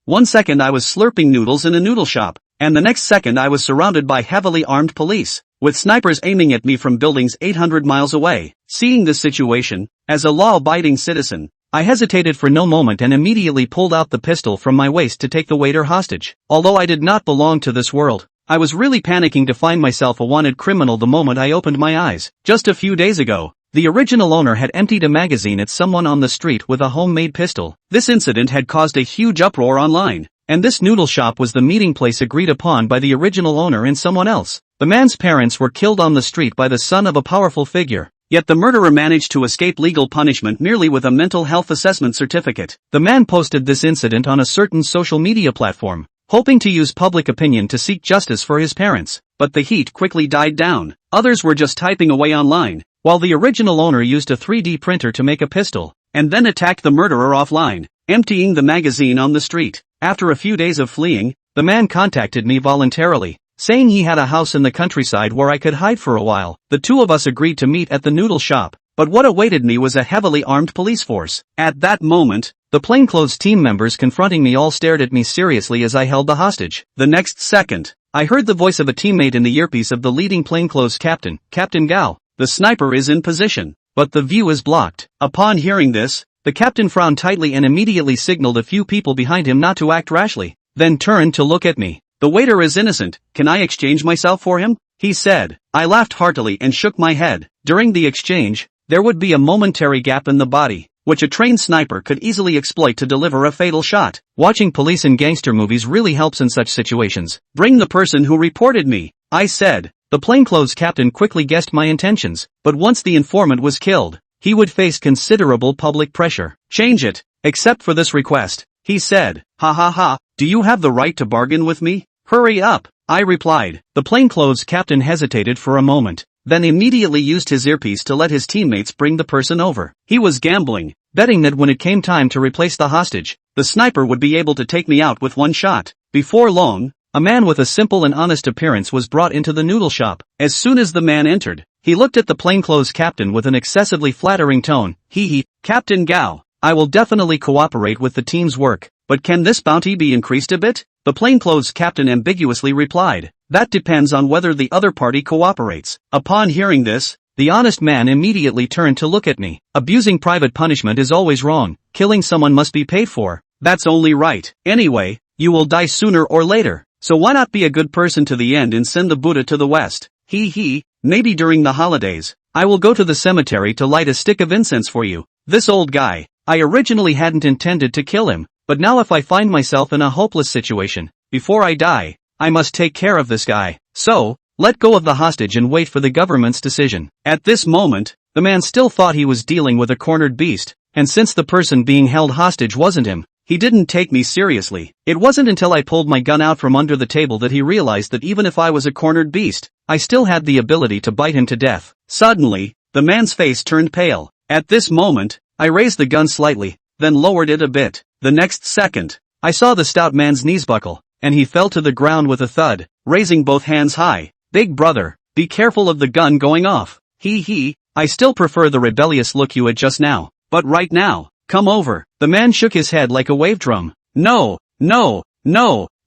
One second I was slurping noodles in a noodle shop, and the next second I was surrounded by heavily armed police, with snipers aiming at me from buildings 800 miles away. Seeing this situation, as a law-abiding citizen, I hesitated for no moment and immediately pulled out the pistol from my waist to take the waiter hostage. Although I did not belong to this world, I was really panicking to find myself a wanted criminal the moment I opened my eyes. Just a few days ago, the original owner had emptied a magazine at someone on the street with a homemade pistol. This incident had caused a huge uproar online, and this noodle shop was the meeting place agreed upon by the original owner and someone else. The man's parents were killed on the street by the son of a powerful figure. Yet the murderer managed to escape legal punishment merely with a mental health assessment certificate. The man posted this incident on a certain social media platform, hoping to use public opinion to seek justice for his parents. But the heat quickly died down. Others were just typing away online, while the original owner used a 3D printer to make a pistol, and then attacked the murderer offline, emptying the magazine on the street. After a few days of fleeing, the man contacted me voluntarily, saying he had a house in the countryside where I could hide for a while. The two of us agreed to meet at the noodle shop, but what awaited me was a heavily armed police force. At that moment, the plainclothes team members confronting me all stared at me seriously as I held the hostage. The next second, I heard the voice of a teammate in the earpiece of the leading plainclothes captain, Captain Gao. The sniper is in position, but the view is blocked. Upon hearing this, the captain frowned tightly and immediately signaled a few people behind him not to act rashly, then turned to look at me. The waiter is innocent, can I exchange myself for him? He said. I laughed heartily and shook my head. During the exchange, there would be a momentary gap in the body, which a trained sniper could easily exploit to deliver a fatal shot. Watching police and gangster movies really helps in such situations. Bring the person who reported me, I said. The plainclothes captain quickly guessed my intentions, but once the informant was killed, he would face considerable public pressure. Change it, except for this request, he said. Ha ha ha, do you have the right to bargain with me? Hurry up, I replied. The plainclothes captain hesitated for a moment, then immediately used his earpiece to let his teammates bring the person over. He was gambling, betting that when it came time to replace the hostage, the sniper would be able to take me out with one shot. Before long, a man with a simple and honest appearance was brought into the noodle shop. As soon as the man entered, he looked at the plainclothes captain with an excessively flattering tone. Captain Gao, I will definitely cooperate with the team's work, but can this bounty be increased a bit? The plainclothes captain ambiguously replied. That depends on whether the other party cooperates. Upon hearing this, the honest man immediately turned to look at me. Abusing private punishment is always wrong. Killing someone must be paid for. That's only right. Anyway, you will die sooner or later. So why not be a good person to the end and send the Buddha to the West? Maybe during the holidays, I will go to the cemetery to light a stick of incense for you. This old guy, I originally hadn't intended to kill him, but now if I find myself in a hopeless situation, before I die, I must take care of this guy. So, let go of the hostage and wait for the government's decision. At this moment, the man still thought he was dealing with a cornered beast, and since the person being held hostage wasn't him, he didn't take me seriously. It wasn't until I pulled my gun out from under the table that he realized that even if I was a cornered beast, I still had the ability to bite him to death. Suddenly, the man's face turned pale. At this moment, I raised the gun slightly, then lowered it a bit. The next second, I saw the stout man's knees buckle, and he fell to the ground with a thud, raising both hands high. Big brother, be careful of the gun going off. I still prefer the rebellious look you had just now, but right now, come over. The man shook his head like a wave drum. No,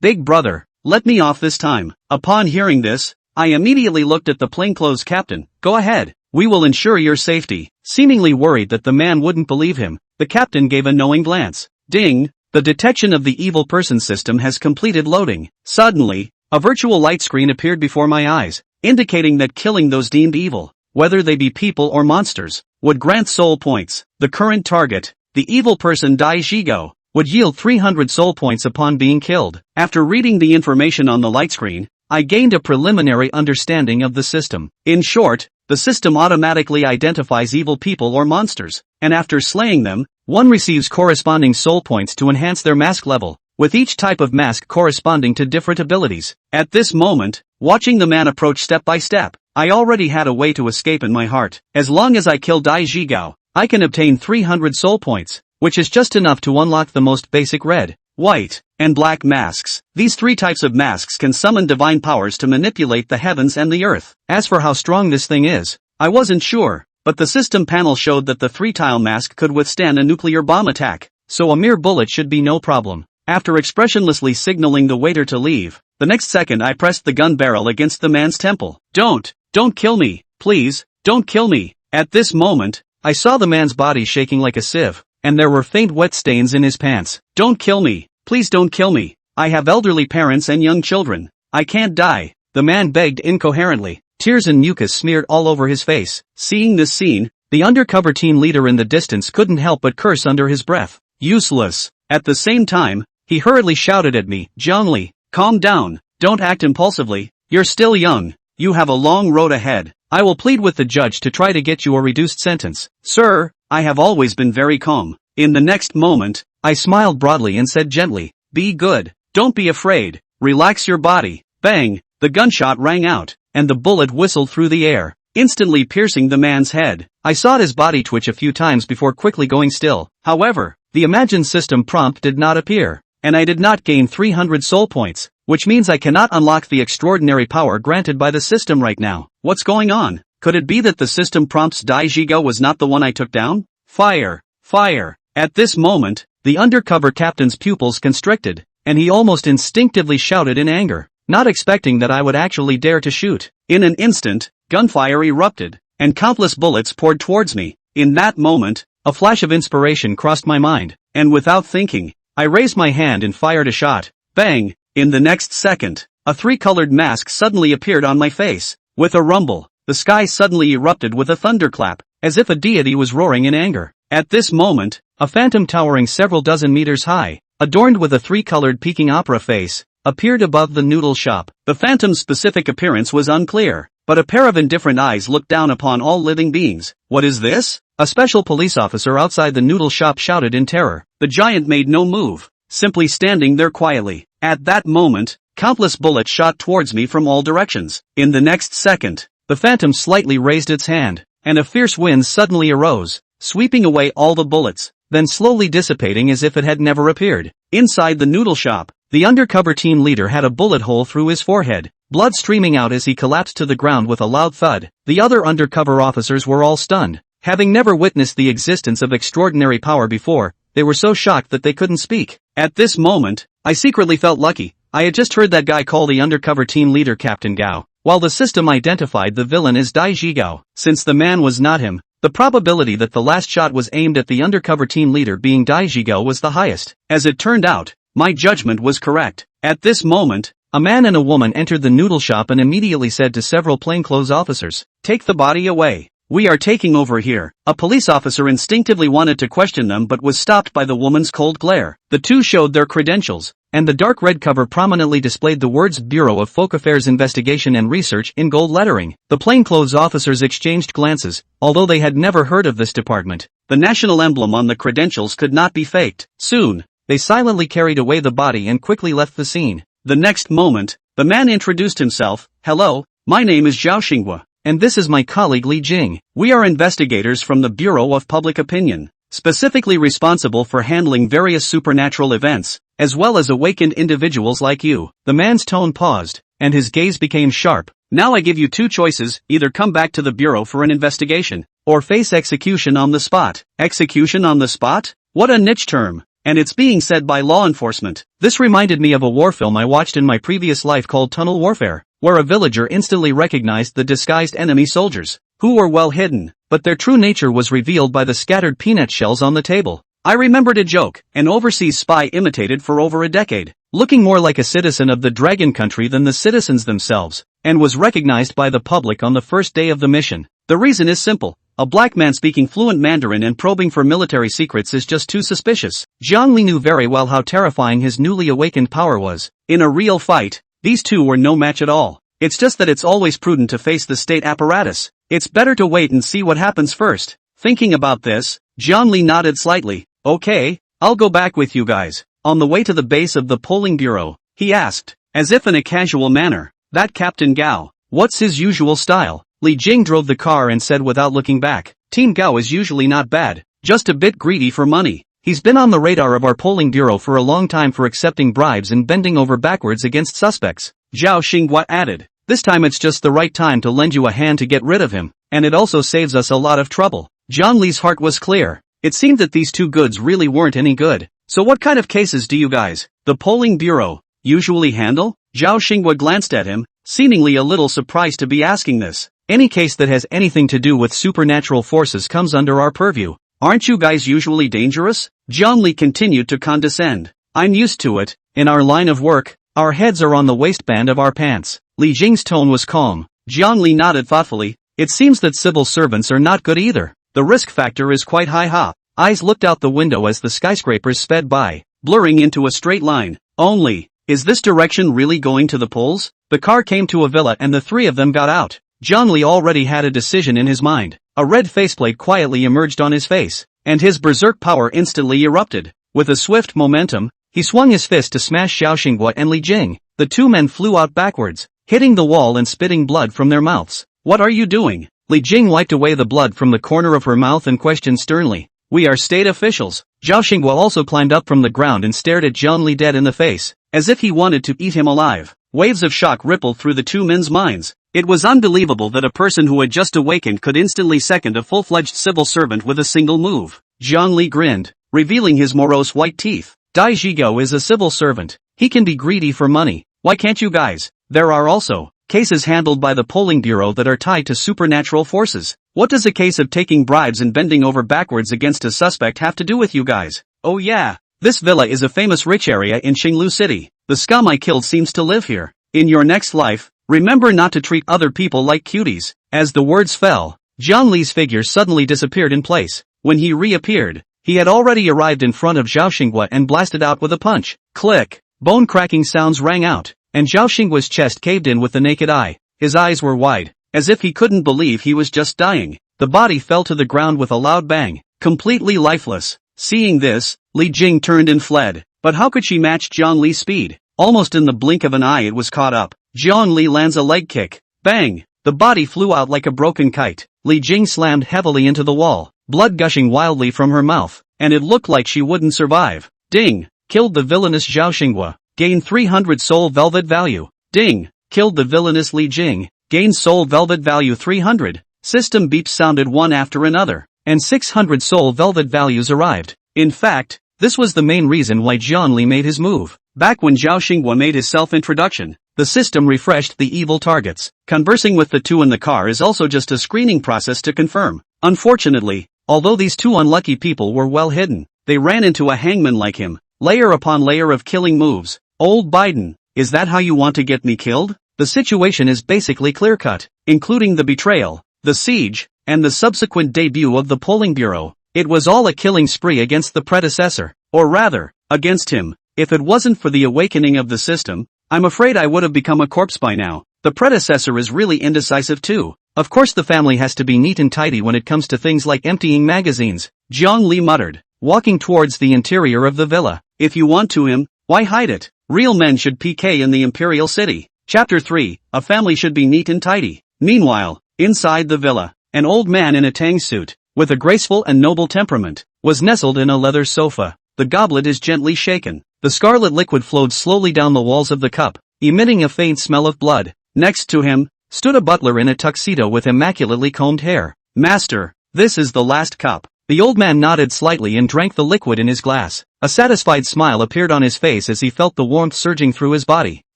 big brother, let me off this time. Upon hearing this, I immediately looked at the plainclothes captain. Go ahead, we will ensure your safety. Seemingly worried that the man wouldn't believe him, the captain gave a knowing glance. Ding, the detection of the evil person system has completed loading. Suddenly, a virtual light screen appeared before my eyes, indicating that killing those deemed evil, whether they be people or monsters, would grant soul points. The current target, the evil person Dai Zhigo, would yield 300 soul points upon being killed. After reading the information on the light screen, I gained a preliminary understanding of the system. In short, the system automatically identifies evil people or monsters, and after slaying them, one receives corresponding soul points to enhance their mask level, with each type of mask corresponding to different abilities. At this moment, watching the man approach step by step, I already had a way to escape in my heart. As long as I kill Dai Zhigao, I can obtain 300 soul points, which is just enough to unlock the most basic red, white, and black masks. These three types of masks can summon divine powers to manipulate the heavens and the earth. As for how strong this thing is, I wasn't sure, but the system panel showed that the 3-tile mask could withstand a nuclear bomb attack, so a mere bullet should be no problem. after expressionlessly signaling the waiter to leave. The next second I pressed the gun barrel against the man's temple. Don't kill me, please, don't kill me. At this moment, I saw the man's body shaking like a sieve, and there were faint wet stains in his pants. Don't kill me, please don't kill me. I have elderly parents and young children. I can't die, the man begged incoherently. Tears and mucus smeared all over his face. Seeing this scene, the undercover team leader in the distance couldn't help but curse under his breath. Useless. At the same time, he hurriedly shouted at me, Zhongli, calm down, don't act impulsively, you're still young, you have a long road ahead. I will plead with the judge to try to get you a reduced sentence. Sir, I have always been very calm. In the next moment, I smiled broadly and said gently, be good, don't be afraid, relax your body. Bang, the gunshot rang out, and the bullet whistled through the air, instantly piercing the man's head. I saw his body twitch a few times before quickly going still. However, the imagined system prompt did not appear, and I did not gain 300 soul points, which means I cannot unlock the extraordinary power granted by the system right now. What's going on? Could it be that the system prompt's Dai Jigo was not the one I took down? Fire! Fire! At this moment, the undercover captain's pupils constricted, and he almost instinctively shouted in anger, not expecting that I would actually dare to shoot. In an instant, gunfire erupted, and countless bullets poured towards me. In that moment, a flash of inspiration crossed my mind, and without thinking, I raised my hand and fired a shot. Bang! In the next second, a three-colored mask suddenly appeared on my face. With a rumble, the sky suddenly erupted with a thunderclap, as if a deity was roaring in anger. At this moment, a phantom towering several dozen meters high, adorned with a three-colored peaking opera face, appeared above the noodle shop. The phantom's specific appearance was unclear, but a pair of indifferent eyes looked down upon all living beings. What is this? A special police officer outside the noodle shop shouted in terror. The giant made no move, simply standing there quietly. At that moment, countless bullets shot towards me from all directions. In the next second, the phantom slightly raised its hand, and a fierce wind suddenly arose, sweeping away all the bullets, then slowly dissipating as if it had never appeared. Inside the noodle shop, the undercover team leader had a bullet hole through his forehead, blood streaming out as he collapsed to the ground with a loud thud. The other undercover officers were all stunned. Having never witnessed the existence of extraordinary power before, they were so shocked that they couldn't speak. At this moment, I secretly felt lucky. I had just heard that guy call the undercover team leader Captain Gao, while the system identified the villain as Dai Jigao. Since the man was not him, the probability that the last shot was aimed at the undercover team leader being Dai Jigao was the highest. As it turned out, my judgment was correct. At this moment, a man and a woman entered the noodle shop and immediately said to several plainclothes officers, "Take the body away. We are taking over here." A police officer instinctively wanted to question them but was stopped by the woman's cold glare. The two showed their credentials, and the dark red cover prominently displayed the words Bureau of Folk Affairs Investigation and Research in gold lettering. The plainclothes officers exchanged glances, although they had never heard of this department. The national emblem on the credentials could not be faked. Soon, they silently carried away the body and quickly left the scene. The next moment, the man introduced himself. "Hello, my name is Zhao Xinghua. And this is my colleague Li Jing. We are investigators from the Bureau of Public Opinion, specifically responsible for handling various supernatural events, as well as awakened individuals like you." The man's tone paused, and his gaze became sharp. "Now I give you two choices, either come back to the Bureau for an investigation, or face execution on the spot." Execution on the spot? What a niche term. And it's being said by law enforcement. This reminded me of a war film I watched in my previous life called Tunnel Warfare, where a villager instantly recognized the disguised enemy soldiers, who were well hidden, but their true nature was revealed by the scattered peanut shells on the table. I remembered a joke an overseas spy imitated for over a decade, looking more like a citizen of the Dragon Country than the citizens themselves, and was recognized by the public on the first day of the mission. The reason is simple. A black man speaking fluent Mandarin and probing for military secrets is just too suspicious. Jiang Li knew very well how terrifying his newly awakened power was. In a real fight, these two were no match at all. It's just that it's always prudent to face the state apparatus. It's better to wait and see what happens first. Thinking about this, Jiang Li nodded slightly. "Okay, I'll go back with you guys." On the way to the base of the polling bureau, he asked, as if in a casual manner, "That Captain Gao, what's his usual style?" Li Jing drove the car and said without looking back, "Team Gao is usually not bad, just a bit greedy for money. He's been on the radar of our polling bureau for a long time for accepting bribes and bending over backwards against suspects." Zhao Xinghua added, "This time it's just the right time to lend you a hand to get rid of him, and it also saves us a lot of trouble." Jiang Li's heart was clear. It seemed that these two goods really weren't any good. So what kind of cases do you guys, the polling bureau, usually handle? Zhao Xinghua glanced at him, seemingly a little surprised to be asking this. Any case that has anything to do with supernatural forces comes under our purview. Aren't you guys usually dangerous? Jiang Li continued to condescend. I'm used to it. In our line of work, our heads are on the waistband of our pants. Li Jing's tone was calm. Jiang Li nodded thoughtfully. It seems that civil servants are not good either. The risk factor is quite high. Eyes looked out the window as the skyscrapers sped by, blurring into a straight line. Only, is this direction really going to the polls? The car came to a villa and the three of them got out. Jiang Li already had a decision in his mind. A red faceplate quietly emerged on his face, and his berserk power instantly erupted. With a swift momentum, he swung his fist to smash Zhao Xinghua and Li Jing. The two men flew out backwards, hitting the wall and spitting blood from their mouths. What are you doing? Li Jing wiped away the blood from the corner of her mouth and questioned sternly. We are state officials. Zhao Xinghua also climbed up from the ground and stared at Jiang Li dead in the face, as if he wanted to eat him alive. Waves of shock rippled through the two men's minds. It was unbelievable that a person who had just awakened could instantly second a full-fledged civil servant with a single move. Jiang Li grinned, revealing his morose white teeth. Dai Zhigao is a civil servant. He can be greedy for money. Why can't you guys? There are also cases handled by the polling bureau that are tied to supernatural forces. What does a case of taking bribes and bending over backwards against a suspect have to do with you guys? Oh yeah, this villa is a famous rich area in Qinglu City. The scum I killed seems to live here. In your next life, remember not to treat other people like cuties. As the words fell, Jiang Li's figure suddenly disappeared in place. When he reappeared, he had already arrived in front of Zhao Xinghua and blasted out with a punch. Click! Bone-cracking sounds rang out, and Zhao Xinghua's chest caved in with the naked eye. His eyes were wide, as if he couldn't believe he was just dying. The body fell to the ground with a loud bang, completely lifeless. Seeing this, Li Jing turned and fled. But how could she match Jiang Li's speed? Almost in the blink of an eye it was caught up. Jiang Li lands a leg kick. Bang! The body flew out like a broken kite. Li Jing slammed heavily into the wall, blood gushing wildly from her mouth, and it looked like she wouldn't survive. Ding! Killed the villainous Zhao Xinghua. Gained 300 soul velvet value. Ding! Killed the villainous Li Jing. Gained soul velvet value 300. System beeps sounded one after another, and 600 soul velvet values arrived. In fact, this was the main reason why Jiang Li made his move. Back when Zhao Xinghua made his self-introduction, the system refreshed the evil targets. Conversing with the two in the car is also just a screening process to confirm. Unfortunately, although these two unlucky people were well hidden, they ran into a hangman like him. Layer upon layer of killing moves. Old Biden, is that how you want to get me killed? The situation is basically clear-cut, including the betrayal, the siege, and the subsequent debut of the polling bureau. It was all a killing spree against the predecessor, or rather, against him. If it wasn't for the awakening of the system, I'm afraid I would have become a corpse by now. The predecessor is really indecisive too. Of course the family has to be neat and tidy when it comes to things like emptying magazines. Jiang Li muttered, walking towards the interior of the villa. If you want to him, why hide it? Real men should PK in the imperial city. Chapter 3, a family should be neat and tidy. Meanwhile, inside the villa, an old man in a tang suit, with a graceful and noble temperament, was nestled in a leather sofa. The goblet is gently shaken. The scarlet liquid flowed slowly down the walls of the cup, emitting a faint smell of blood. Next to him, stood a butler in a tuxedo with immaculately combed hair. Master, this is the last cup. The old man nodded slightly and drank the liquid in his glass. A satisfied smile appeared on his face as he felt the warmth surging through his body.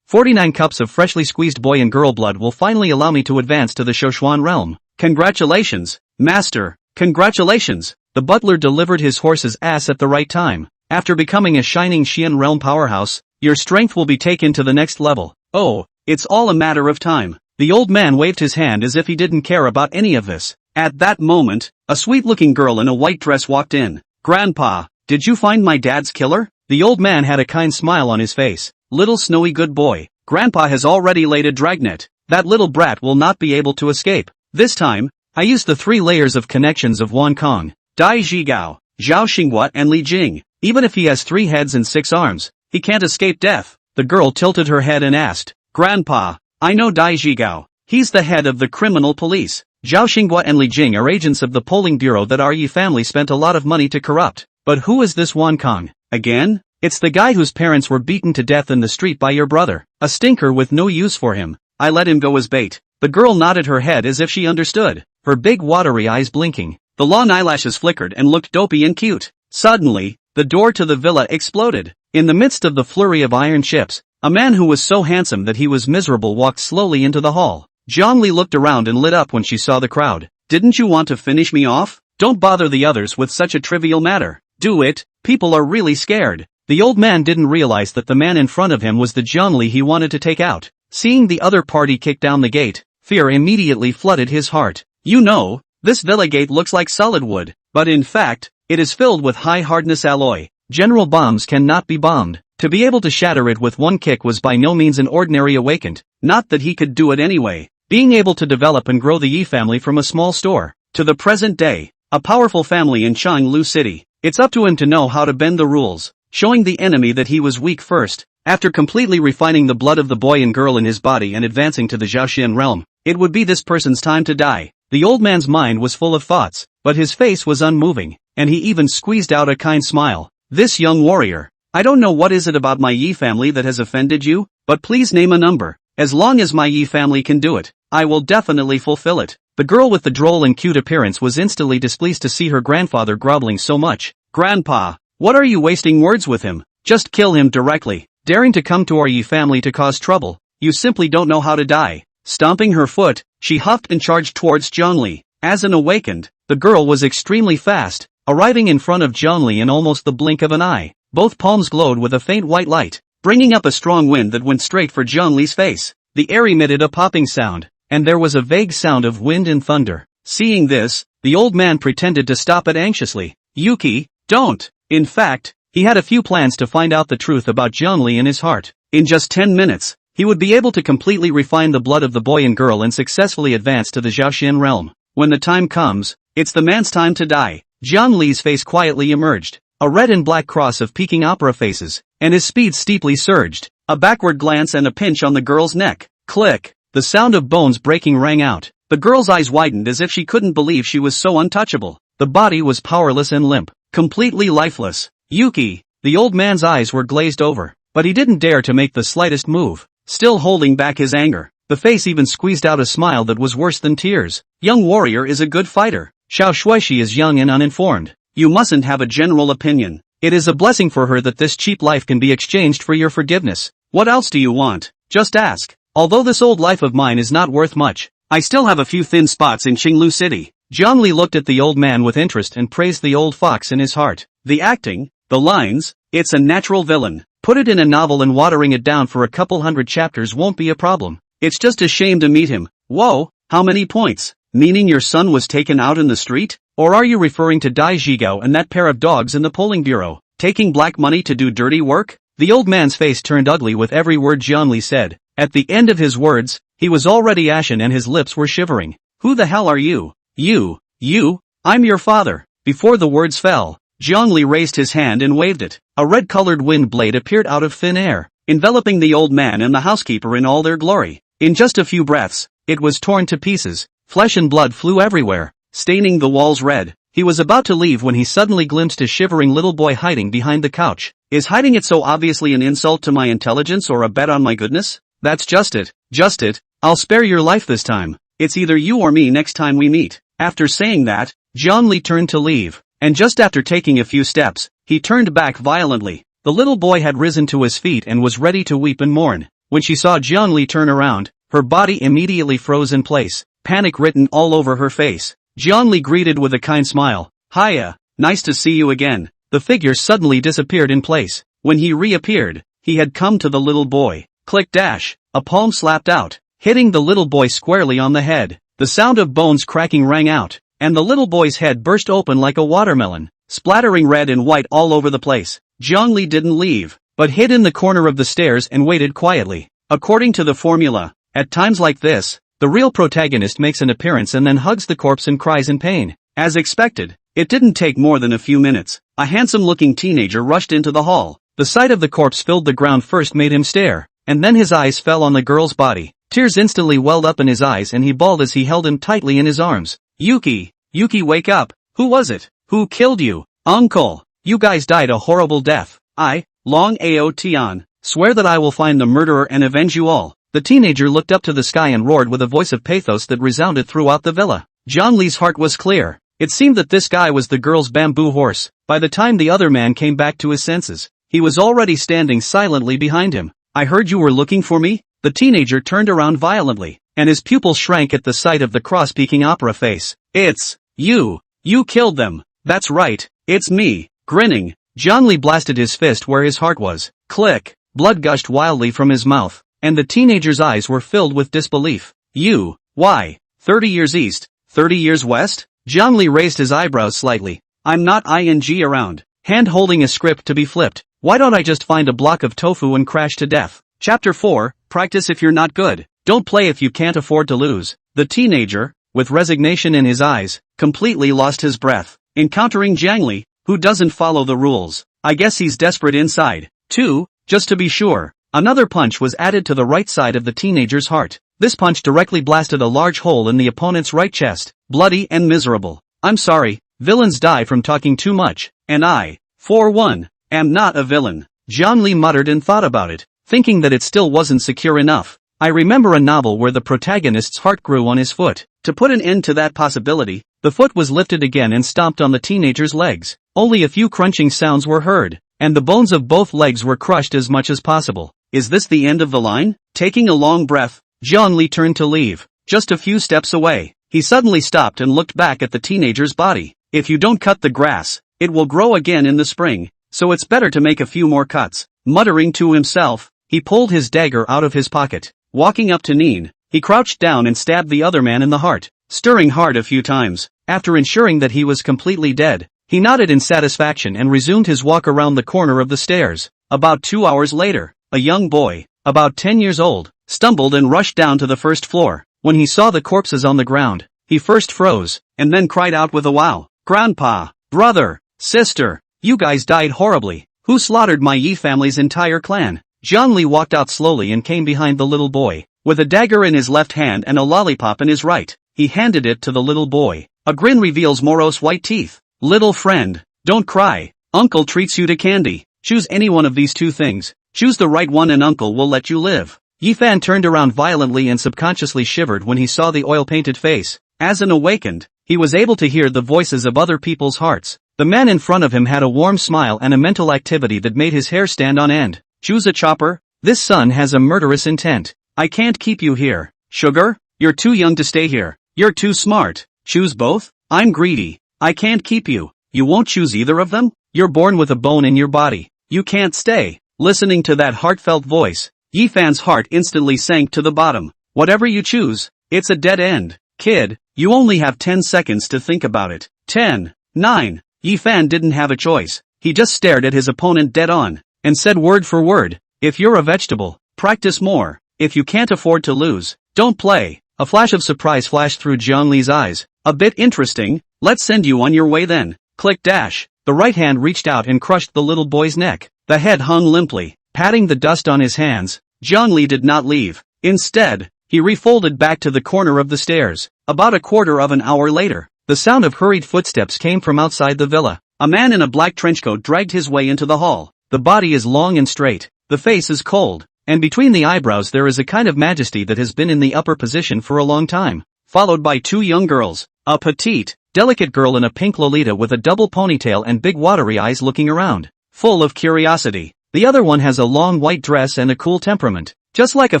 49 cups of freshly squeezed boy and girl blood will finally allow me to advance to the Shoshuan realm. Congratulations, master, congratulations. The butler delivered his horse's ass at the right time. After becoming a shining Xian realm powerhouse, your strength will be taken to the next level. Oh, it's all a matter of time. The old man waved his hand as if he didn't care about any of this. At that moment, a sweet-looking girl in a white dress walked in. Grandpa, did you find my dad's killer? The old man had a kind smile on his face. Little snowy good boy, Grandpa has already laid a dragnet. That little brat will not be able to escape. This time, I used the 3 layers of connections of Wan Kong, Dai Zhigao, Zhao Xinghua and Li Jing. Even if he has 3 heads and 6 arms, he can't escape death. The girl tilted her head and asked, Grandpa, I know Dai Zhigao. He's the head of the criminal police. Zhao Xinghua and Li Jing are agents of the polling bureau that our Yi family spent a lot of money to corrupt. But who is this Wan Kong? Again? It's the guy whose parents were beaten to death in the street by your brother. A stinker with no use for him. I let him go as bait. The girl nodded her head as if she understood, her big watery eyes blinking. The long eyelashes flickered and looked dopey and cute. Suddenly, the door to the villa exploded. In the midst of the flurry of iron chips, a man who was so handsome that he was miserable walked slowly into the hall. Zhongli looked around and lit up when she saw the crowd. Didn't you want to finish me off? Don't bother the others with such a trivial matter. Do it, people are really scared. The old man didn't realize that the man in front of him was the Zhongli he wanted to take out. Seeing the other party kick down the gate, fear immediately flooded his heart. You know, this villa gate looks like solid wood, but in fact, it is filled with high-hardness alloy. General bombs cannot be bombed. To be able to shatter it with one kick was by no means an ordinary awakened, not that he could do it anyway. Being able to develop and grow the Yi family from a small store to the present day, a powerful family in Changlu City, it's up to him to know how to bend the rules, showing the enemy that he was weak first. After completely refining the blood of the boy and girl in his body and advancing to the Zhaoxian realm, it would be this person's time to die. The old man's mind was full of thoughts, but his face was unmoving, and he even squeezed out a kind smile. This young warrior, I don't know what is it about my Yi family that has offended you, but please name a number. As long as my Yi family can do it, I will definitely fulfill it. The girl with the droll and cute appearance was instantly displeased to see her grandfather groveling so much. Grandpa, what are you wasting words with him? Just kill him directly. Daring to come to our Yi family to cause trouble, you simply don't know how to die. Stomping her foot, she huffed and charged towards Zhongli. As an awakened, the girl was extremely fast, arriving in front of Zhongli in almost the blink of an eye. Both palms glowed with a faint white light, bringing up a strong wind that went straight for Zhongli's face. The air emitted a popping sound, and there was a vague sound of wind and thunder. Seeing this, the old man pretended to stop it anxiously. Yuki, don't! In fact, he had a few plans to find out the truth about Zhongli in his heart. In just 10 minutes, he would be able to completely refine the blood of the boy and girl and successfully advance to the Zhaoxian realm. When the time comes, it's the man's time to die. Zhongli's face quietly emerged, a red and black cross of peaking opera faces, and his speed steeply surged. A backward glance and a pinch on the girl's neck. Click! The sound of bones breaking rang out. The girl's eyes widened as if she couldn't believe she was so untouchable. The body was powerless and limp, completely lifeless. Yuki! The old man's eyes were glazed over, but he didn't dare to make the slightest move. Still holding back his anger, the face even squeezed out a smile that was worse than tears. Young warrior is a good fighter. Xiao Shuishi is young and uninformed. You mustn't have a general opinion. It is a blessing for her that this cheap life can be exchanged for your forgiveness. What else do you want? Just ask. Although this old life of mine is not worth much, I still have a few thin spots in Qinglu City. Zhongli looked at the old man with interest and praised the old fox in his heart. The acting, the lines, it's a natural villain. Put it in a novel and watering it down for a couple hundred chapters won't be a problem. It's just a shame to meet him. Whoa, how many points? Meaning your son was taken out in the street? Or are you referring to Dai Zhigao and that pair of dogs in the polling bureau, taking black money to do dirty work? The old man's face turned ugly with every word Zhongli said. At the end of his words, he was already ashen and his lips were shivering. Who the hell are you? You, I'm your father. Before the words fell, Zhongli raised his hand and waved it. A red-colored wind blade appeared out of thin air, enveloping the old man and the housekeeper in all their glory. In just a few breaths, it was torn to pieces. Flesh and blood flew everywhere, staining the walls red. He was about to leave when he suddenly glimpsed a shivering little boy hiding behind the couch. Is hiding it so obviously an insult to my intelligence or a bet on my goodness? That's just it. I'll spare your life this time. It's either you or me next time we meet. After saying that, Zhongli turned to leave, and just after taking a few steps, he turned back violently. The little boy had risen to his feet and was ready to weep and mourn. When she saw Zhongli turn around, her body immediately froze in place, panic written all over her face. Zhongli greeted with a kind smile. Hiya, nice to see you again. The figure suddenly disappeared in place. When he reappeared, he had come to the little boy. Click dash, a palm slapped out, hitting the little boy squarely on the head. The sound of bones cracking rang out, and the little boy's head burst open like a watermelon, splattering red and white all over the place. Zhongli didn't leave, but hid in the corner of the stairs and waited quietly. According to the formula, at times like this, the real protagonist makes an appearance and then hugs the corpse and cries in pain. As expected, it didn't take more than a few minutes. A handsome-looking teenager rushed into the hall. The sight of the corpse filled the ground first made him stare, and then his eyes fell on the girl's body. Tears instantly welled up in his eyes and he bawled as he held him tightly in his arms. Yuki, wake up. Who was it? Who killed you? Uncle, you guys died a horrible death. I, Long Ao Tian, swear that I will find the murderer and avenge you all. The teenager looked up to the sky and roared with a voice of pathos that resounded throughout the villa. Zhongli's heart was clear. It seemed that this guy was the girl's bamboo horse. By the time the other man came back to his senses, he was already standing silently behind him. I heard you were looking for me? The teenager turned around violently, and his pupils shrank at the sight of the cross-speaking opera face. It's you. You killed them. That's right, it's me. Grinning, John Lee blasted his fist where his heart was. Click. Blood gushed wildly from his mouth, and the teenager's eyes were filled with disbelief. You? Why? 30 years east, 30 years west? John Lee raised his eyebrows slightly. I'm not ing around. Hand holding a script to be flipped. Why don't I just find a block of tofu and crash to death? Chapter 4, Practice if you're not good. Don't play if you can't afford to lose. The teenager, with resignation in his eyes, completely lost his breath. Encountering Jiang Li, who doesn't follow the rules. I guess he's desperate inside, too, just to be sure. Another punch was added to the right side of the teenager's heart. This punch directly blasted a large hole in the opponent's right chest, bloody and miserable. I'm sorry, villains die from talking too much, and I, for one, am not a villain. John Lee muttered and thought about it, thinking that it still wasn't secure enough. I remember a novel where the protagonist's heart grew on his foot. To put an end to that possibility, the foot was lifted again and stomped on the teenager's legs. Only a few crunching sounds were heard, and the bones of both legs were crushed as much as possible. Is this the end of the line? Taking a long breath, John Lee turned to leave. Just a few steps away, he suddenly stopped and looked back at the teenager's body. If you don't cut the grass, it will grow again in the spring, so it's better to make a few more cuts. Muttering to himself, he pulled his dagger out of his pocket. Walking up to Neen, he crouched down and stabbed the other man in the heart, stirring hard a few times. After ensuring that he was completely dead, he nodded in satisfaction and resumed his walk around the corner of the stairs. About 2 hours later, a young boy, about 10 years old, stumbled and rushed down to the first floor. When he saw the corpses on the ground, he first froze, and then cried out with a wow. Grandpa, brother, sister, you guys died horribly. Who slaughtered my Yi family's entire clan? John Lee walked out slowly and came behind the little boy. With a dagger in his left hand and a lollipop in his right, he handed it to the little boy. A grin reveals morose white teeth. Little friend, don't cry. Uncle treats you to candy. Choose any one of these two things. Choose the right one and Uncle will let you live. Yifan turned around violently and subconsciously shivered when he saw the oil-painted face. As an awakened, he was able to hear the voices of other people's hearts. The man in front of him had a warm smile and a mental activity that made his hair stand on end. Choose a chopper? This son has a murderous intent. I can't keep you here. Sugar? You're too young to stay here. You're too smart. Choose both? I'm greedy. I can't keep you. You won't choose either of them? You're born with a bone in your body. You can't stay. Listening to that heartfelt voice, Yifan's heart instantly sank to the bottom. Whatever you choose, it's a dead end. Kid, you only have 10 seconds to think about it. 10, 9. Yifan didn't have a choice. He just stared at his opponent dead on, and said word for word, if you're a vegetable, practice more. If you can't afford to lose, don't play. A flash of surprise flashed through Jiang Li's eyes. A bit interesting, let's send you on your way then. Click dash. The right hand reached out and crushed the little boy's neck. The head hung limply, patting the dust on his hands. Jiang Li did not leave. Instead, he refolded back to the corner of the stairs. About a quarter of an hour later, the sound of hurried footsteps came from outside the villa. A man in a black trenchcoat dragged his way into the hall. The body is long and straight. The face is cold, and between the eyebrows there is a kind of majesty that has been in the upper position for a long time. Followed by two young girls, a petite, delicate girl in a pink lolita with a double ponytail and big watery eyes looking around, full of curiosity. The other one has a long white dress and a cool temperament, just like a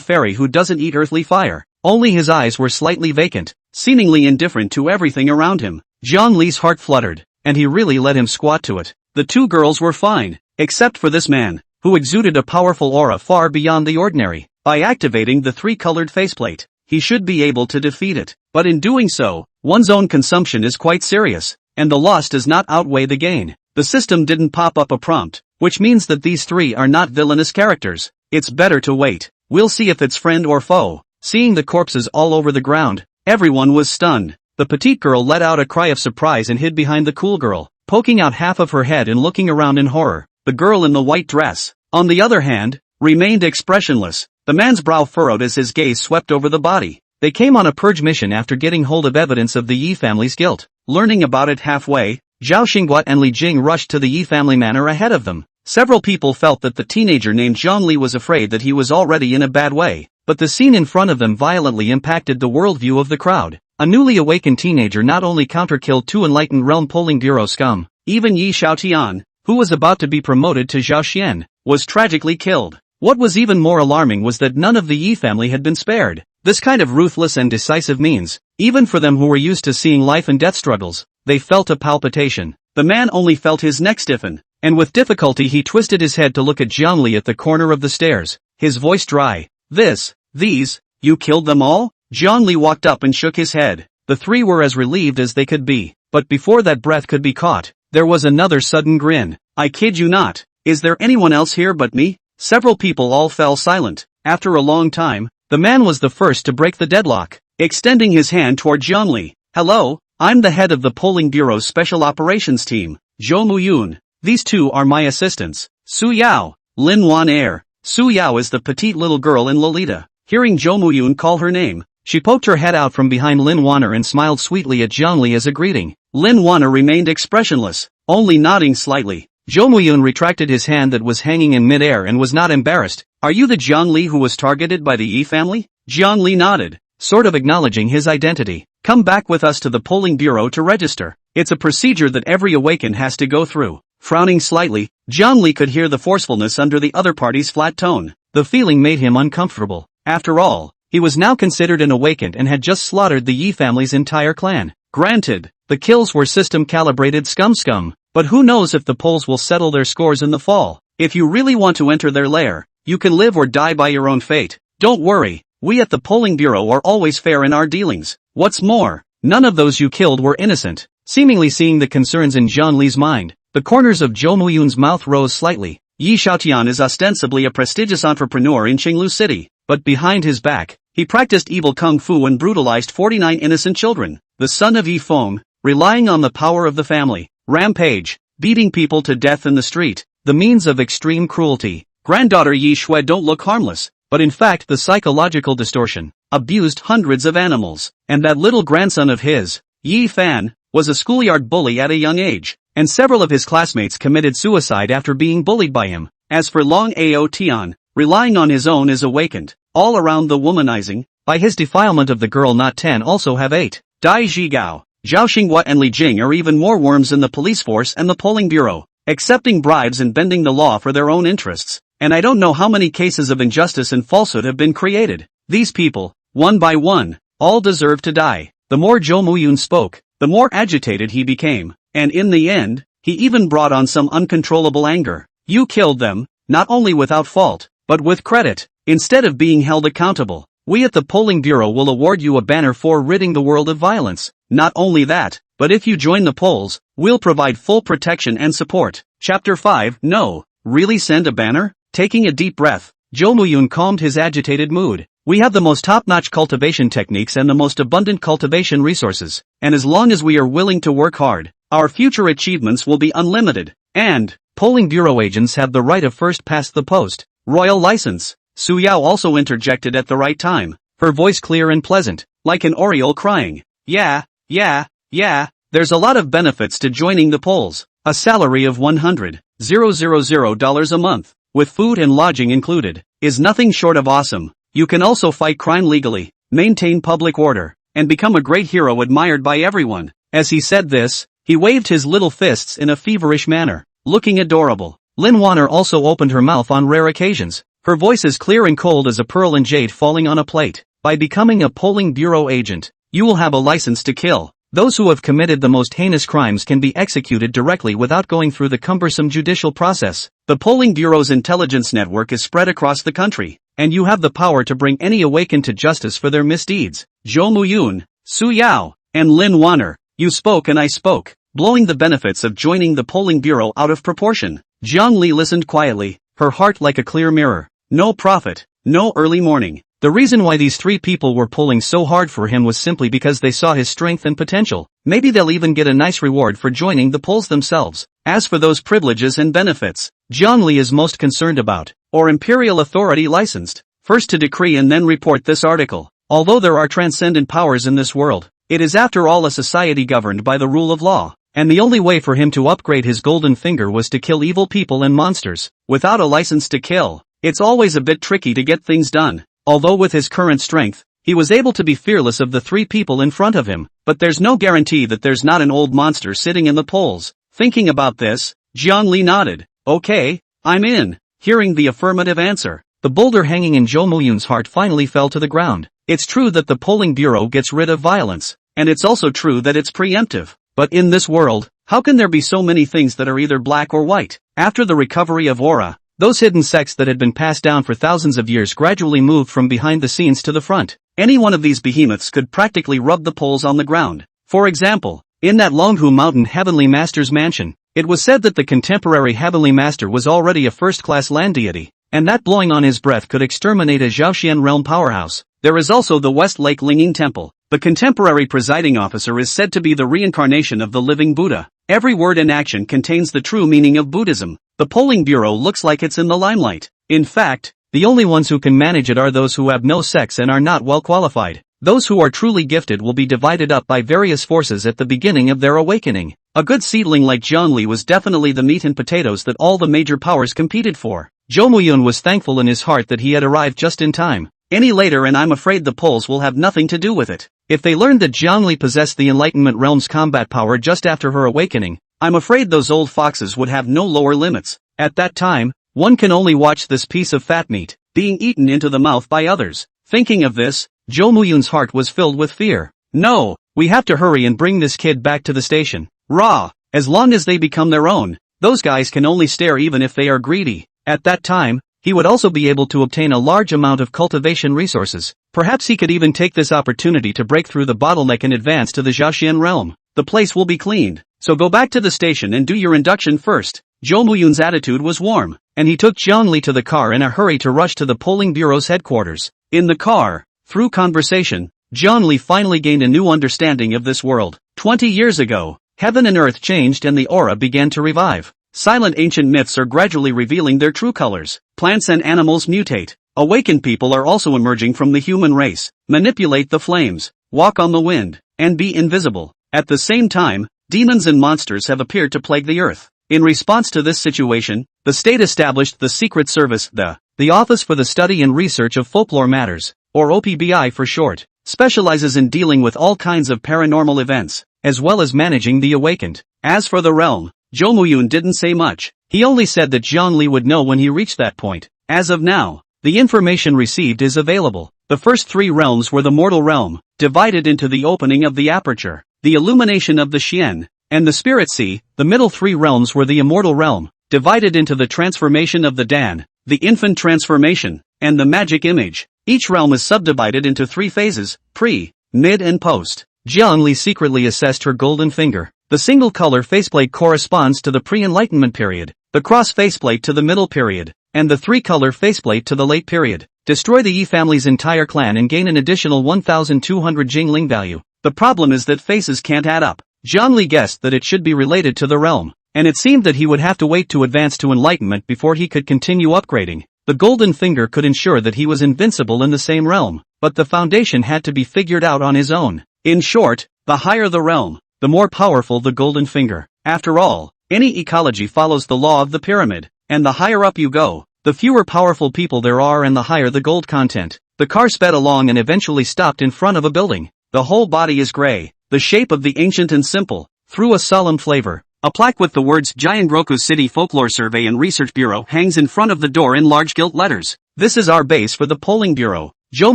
fairy who doesn't eat earthly fire. Only his eyes were slightly vacant, seemingly indifferent to everything around him. Jiang Li's heart fluttered, and he really let him squat to it. The two girls were fine, except for this man, who exuded a powerful aura far beyond the ordinary. By activating the three-colored faceplate, he should be able to defeat it. But in doing so, one's own consumption is quite serious, and the loss does not outweigh the gain. The system didn't pop up a prompt, which means that these three are not villainous characters. It's better to wait. We'll see if it's friend or foe. Seeing the corpses all over the ground, everyone was stunned. The petite girl let out a cry of surprise and hid behind the cool girl, poking out half of her head and looking around in horror. The girl in the white dress, on the other hand, remained expressionless. The man's brow furrowed as his gaze swept over the body. They came on a purge mission after getting hold of evidence of the Yi family's guilt. Learning about it halfway, Zhao Xingguat and Li Jing rushed to the Yi family manor ahead of them. Several people felt that the teenager named Zhang Li was afraid that he was already in a bad way, but the scene in front of them violently impacted the worldview of the crowd. A newly awakened teenager not only counter-killed 2 enlightened realm polling bureau scum, even Yi Xiaotian, who was about to be promoted to Zhaoxian, was tragically killed. What was even more alarming was that none of the Yi family had been spared. This kind of ruthless and decisive means, even for them who were used to seeing life and death struggles, they felt a palpitation. The man only felt his neck stiffen, and with difficulty he twisted his head to look at Zhongli at the corner of the stairs, his voice dry. These, you killed them all? Zhongli walked up and shook his head. The 3 were as relieved as they could be, but before that breath could be caught, there was another sudden grin. I kid you not. Is there anyone else here but me? Several people all fell silent. After a long time, the man was the first to break the deadlock, extending his hand toward Zhongli. Hello, I'm the head of the polling bureau's special operations team, Zhou Muyun. These 2 are my assistants, Su Yao, Lin Wan Er. Su Yao is the petite little girl in Lolita. Hearing Zhou Muyun call her name, she poked her head out from behind Lin Wanner and smiled sweetly at Zhongli as a greeting. Lin Wanner remained expressionless, only nodding slightly. Zhou Muyun retracted his hand that was hanging in mid-air and was not embarrassed. Are you the Zhongli who was targeted by the Yi family? Zhongli nodded, sort of acknowledging his identity. Come back with us to the polling bureau to register. It's a procedure that every awakened has to go through. Frowning slightly, Zhongli could hear the forcefulness under the other party's flat tone. The feeling made him uncomfortable. After all, he was now considered an awakened and had just slaughtered the Yi family's entire clan. Granted, the kills were system-calibrated scum, but who knows if the polls will settle their scores in the fall. If you really want to enter their lair, you can live or die by your own fate. Don't worry, we at the polling bureau are always fair in our dealings. What's more, none of those you killed were innocent. Seemingly seeing the concerns in Zhongli's mind, the corners of Zhou Muyun's mouth rose slightly. Yi Xiaotian is ostensibly a prestigious entrepreneur in Qinglu City, but behind his back, he practiced evil kung fu and brutalized 49 innocent children. The son of Yi Feng, relying on the power of the family, rampage, beating people to death in the street, the means of extreme cruelty. Granddaughter Yi Shui don't look harmless, but in fact the psychological distortion, abused hundreds of animals, and that little grandson of his, Yi Fan, was a schoolyard bully at a young age, and several of his classmates committed suicide after being bullied by him. As for Long Ao Tian, relying on his own is awakened, all around the womanizing, by his defilement of the girl not 10 also have 8. Dai Zhigao, Zhao Xinghua and Li Jing are even more worms in the police force and the polling bureau, accepting bribes and bending the law for their own interests, and I don't know how many cases of injustice and falsehood have been created. These people, one by one, all deserve to die. The more Zhou Muyun spoke, the more agitated he became, and in the end, he even brought on some uncontrollable anger. You killed them, not only without fault, but with credit. Instead of being held accountable, we at the polling bureau will award you a banner for ridding the world of violence. Not only that, but if you join the polls, we'll provide full protection and support. Chapter 5. No, really send a banner? Taking a deep breath, Zhou Muyun calmed his agitated mood. We have the most top-notch cultivation techniques and the most abundant cultivation resources, and as long as we are willing to work hard, our future achievements will be unlimited. And, polling bureau agents have the right of first past the post, royal license. Su Yao also interjected at the right time, her voice clear and pleasant, like an oriole crying. Yeah, there's a lot of benefits to joining the polls. A salary of $100,000 a month, with food and lodging included, is nothing short of awesome. You can also fight crime legally, maintain public order, and become a great hero admired by everyone. As he said this, he waved his little fists in a feverish manner, looking adorable. Lin Wanner also opened her mouth on rare occasions, her voice as clear and cold as a pearl and jade falling on a plate. By becoming a polling bureau agent, you will have a license to kill. Those who have committed the most heinous crimes can be executed directly without going through the cumbersome judicial process. The polling bureau's intelligence network is spread across the country, and you have the power to bring any awakened to justice for their misdeeds. Zhou Muyun, Su Yao, and Lin Wanner, you spoke and I spoke, blowing the benefits of joining the polling bureau out of proportion. Zhang Li listened quietly, her heart like a clear mirror. No profit, no early morning. The reason why these 3 people were pulling so hard for him was simply because they saw his strength and potential. Maybe they'll even get a nice reward for joining the polls themselves. As for those privileges and benefits, Zhang Li is most concerned about, or imperial authority licensed, first to decree and then report this article. Although there are transcendent powers in this world, it is after all a society governed by the rule of law, and the only way for him to upgrade his golden finger was to kill evil people and monsters. Without a license to kill, it's always a bit tricky to get things done. Although with his current strength, he was able to be fearless of the three people in front of him, but there's no guarantee that there's not an old monster sitting in the poles. Thinking about this, Zhongli nodded. Okay, I'm in. Hearing the affirmative answer, the boulder hanging in Zhou Muyun's heart finally fell to the ground. It's true that the polling bureau gets rid of violence, and it's also true that it's preemptive. But in this world, how can there be so many things that are either black or white? After the recovery of aura, those hidden sects that had been passed down for thousands of years gradually moved from behind the scenes to the front. Any one of these behemoths could practically rub the poles on the ground. For example, in that Longhu Mountain Heavenly Master's mansion, it was said that the contemporary Heavenly Master was already a first-class land deity, and that blowing on his breath could exterminate a Zhaoxian realm powerhouse. There is also the West Lake Linging Temple. The contemporary presiding officer is said to be the reincarnation of the living Buddha. Every word and action contains the true meaning of Buddhism. The polling bureau looks like it's in the limelight. In fact, the only ones who can manage it are those who have no sex and are not well qualified. Those who are truly gifted will be divided up by various forces at the beginning of their awakening. A good seedling like Zhongli was definitely the meat and potatoes that all the major powers competed for. Zhou Muyun was thankful in his heart that he had arrived just in time. Any later and I'm afraid the poles will have nothing to do with it. If they learned that Zhongli possessed the Enlightenment Realm's combat power just after her awakening, I'm afraid those old foxes would have no lower limits. At that time, one can only watch this piece of fat meat being eaten into the mouth by others. Thinking of this, Zhou Muyun's heart was filled with fear. No, we have to hurry and bring this kid back to the station. Raw, as long as they become their own, those guys can only stare even if they are greedy. At that time, he would also be able to obtain a large amount of cultivation resources. Perhaps he could even take this opportunity to break through the bottleneck and advance to the Zhaoxian realm. The place will be cleaned, so go back to the station and do your induction first. Zhou Muyun's attitude was warm, and he took Zhongli to the car in a hurry to rush to the polling bureau's headquarters. In the car, through conversation, Zhongli finally gained a new understanding of this world. 20 years ago, heaven and earth changed and the aura began to revive. Silent ancient myths are gradually revealing their true colors. Plants and animals mutate. Awakened people are also emerging from the human race, manipulate the flames, walk on the wind, and be invisible. At the same time, demons and monsters have appeared to plague the earth. In response to this situation, the state established the Secret Service, the Office for the Study and Research of Folklore Matters, or OPBI for short, specializes in dealing with all kinds of paranormal events, as well as managing the awakened. As for the realm, Zhou Muyun didn't say much. He only said that Zhongli would know when he reached that point. As of now, the information received is available. The first three realms were the mortal realm, divided into the opening of the aperture, the illumination of the Xian, and the spirit sea. The middle three realms were the immortal realm, divided into the transformation of the Dan, the infant transformation, and the magic image. Each realm is subdivided into three phases, pre, mid and post. Zhongli secretly assessed her golden finger. The single-color faceplate corresponds to the pre-enlightenment period, the cross faceplate to the middle period, and the three-color faceplate to the late period. Destroy the Yi family's entire clan and gain an additional 1,200 Jingling value. The problem is that faces can't add up. Zhongli guessed that it should be related to the realm, and it seemed that he would have to wait to advance to enlightenment before he could continue upgrading. The golden finger could ensure that he was invincible in the same realm, but the foundation had to be figured out on his own. In short, the higher the realm, the more powerful the golden finger. After all, any ecology follows the law of the pyramid, and the higher up you go, the fewer powerful people there are and the higher the gold content. The car sped along and eventually stopped in front of a building. The whole body is gray, the shape of the ancient and simple, through a solemn flavor. A plaque with the words Gyeonggroku City Folklore Survey and Research Bureau hangs in front of the door in large gilt letters. This is our base for the polling bureau. Zhou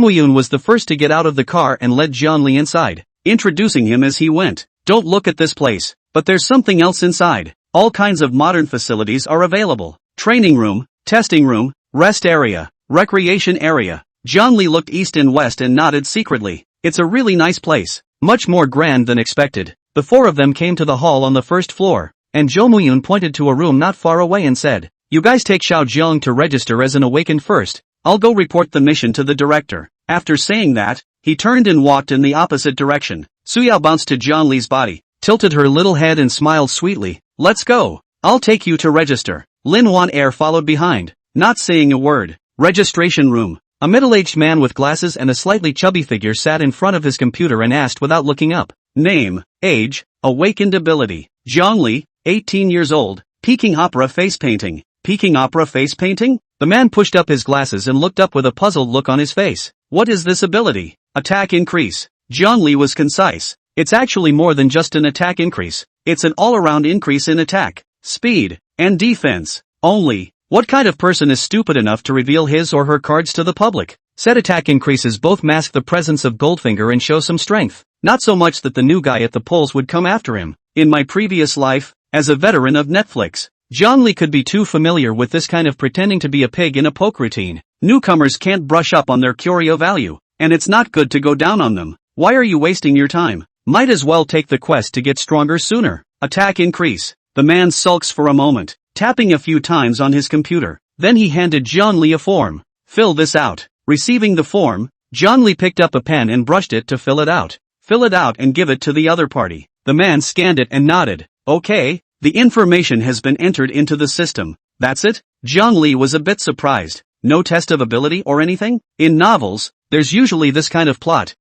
Muyun was the first to get out of the car and led Zhongli inside, introducing him as he went. Don't look at this place, but there's something else inside. All kinds of modern facilities are available. Training room, testing room, rest area, recreation area. Zhongli looked east and west and nodded secretly. It's a really nice place, much more grand than expected. The four of them came to the hall on the first floor, and Zhou Muyun pointed to a room not far away and said, "You guys take Xiao Jiang to register as an awakened first. I'll go report the mission to the director." After saying that, he turned and walked in the opposite direction. Suyao bounced to Zhongli's body, tilted her little head and smiled sweetly. "Let's go. I'll take you to register." Lin Wan Air followed behind, not saying a word. Registration room. A middle-aged man with glasses and a slightly chubby figure sat in front of his computer and asked without looking up. Name, age, awakened ability. Zhongli, 18 years old, Peking opera face painting. Peking opera face painting? The man pushed up his glasses and looked up with a puzzled look on his face. What is this ability? Attack increase. Jiang Li was concise. It's actually more than just an attack increase. It's an all-around increase in attack, speed, and defense. Only, what kind of person is stupid enough to reveal his or her cards to the public? Said attack increases both mask the presence of Goldfinger and show some strength. Not so much that the new guy at the polls would come after him. In my previous life, as a veteran of Netflix, Jiang Li could be too familiar with this kind of pretending to be a pig in a poke routine. Newcomers can't brush up on their curio value, and it's not good to go down on them. Why are you wasting your time? Might as well take the quest to get stronger sooner. Attack increase. The man sulks for a moment, tapping a few times on his computer. Then he handed Jiang Li a form. Fill this out. Receiving the form, Jiang Li picked up a pen and brushed it to fill it out. Fill it out and give it to the other party. The man scanned it and nodded. Okay, the information has been entered into the system. That's it? Jiang Li was a bit surprised. No test of ability or anything? In novels, there's usually this kind of plot.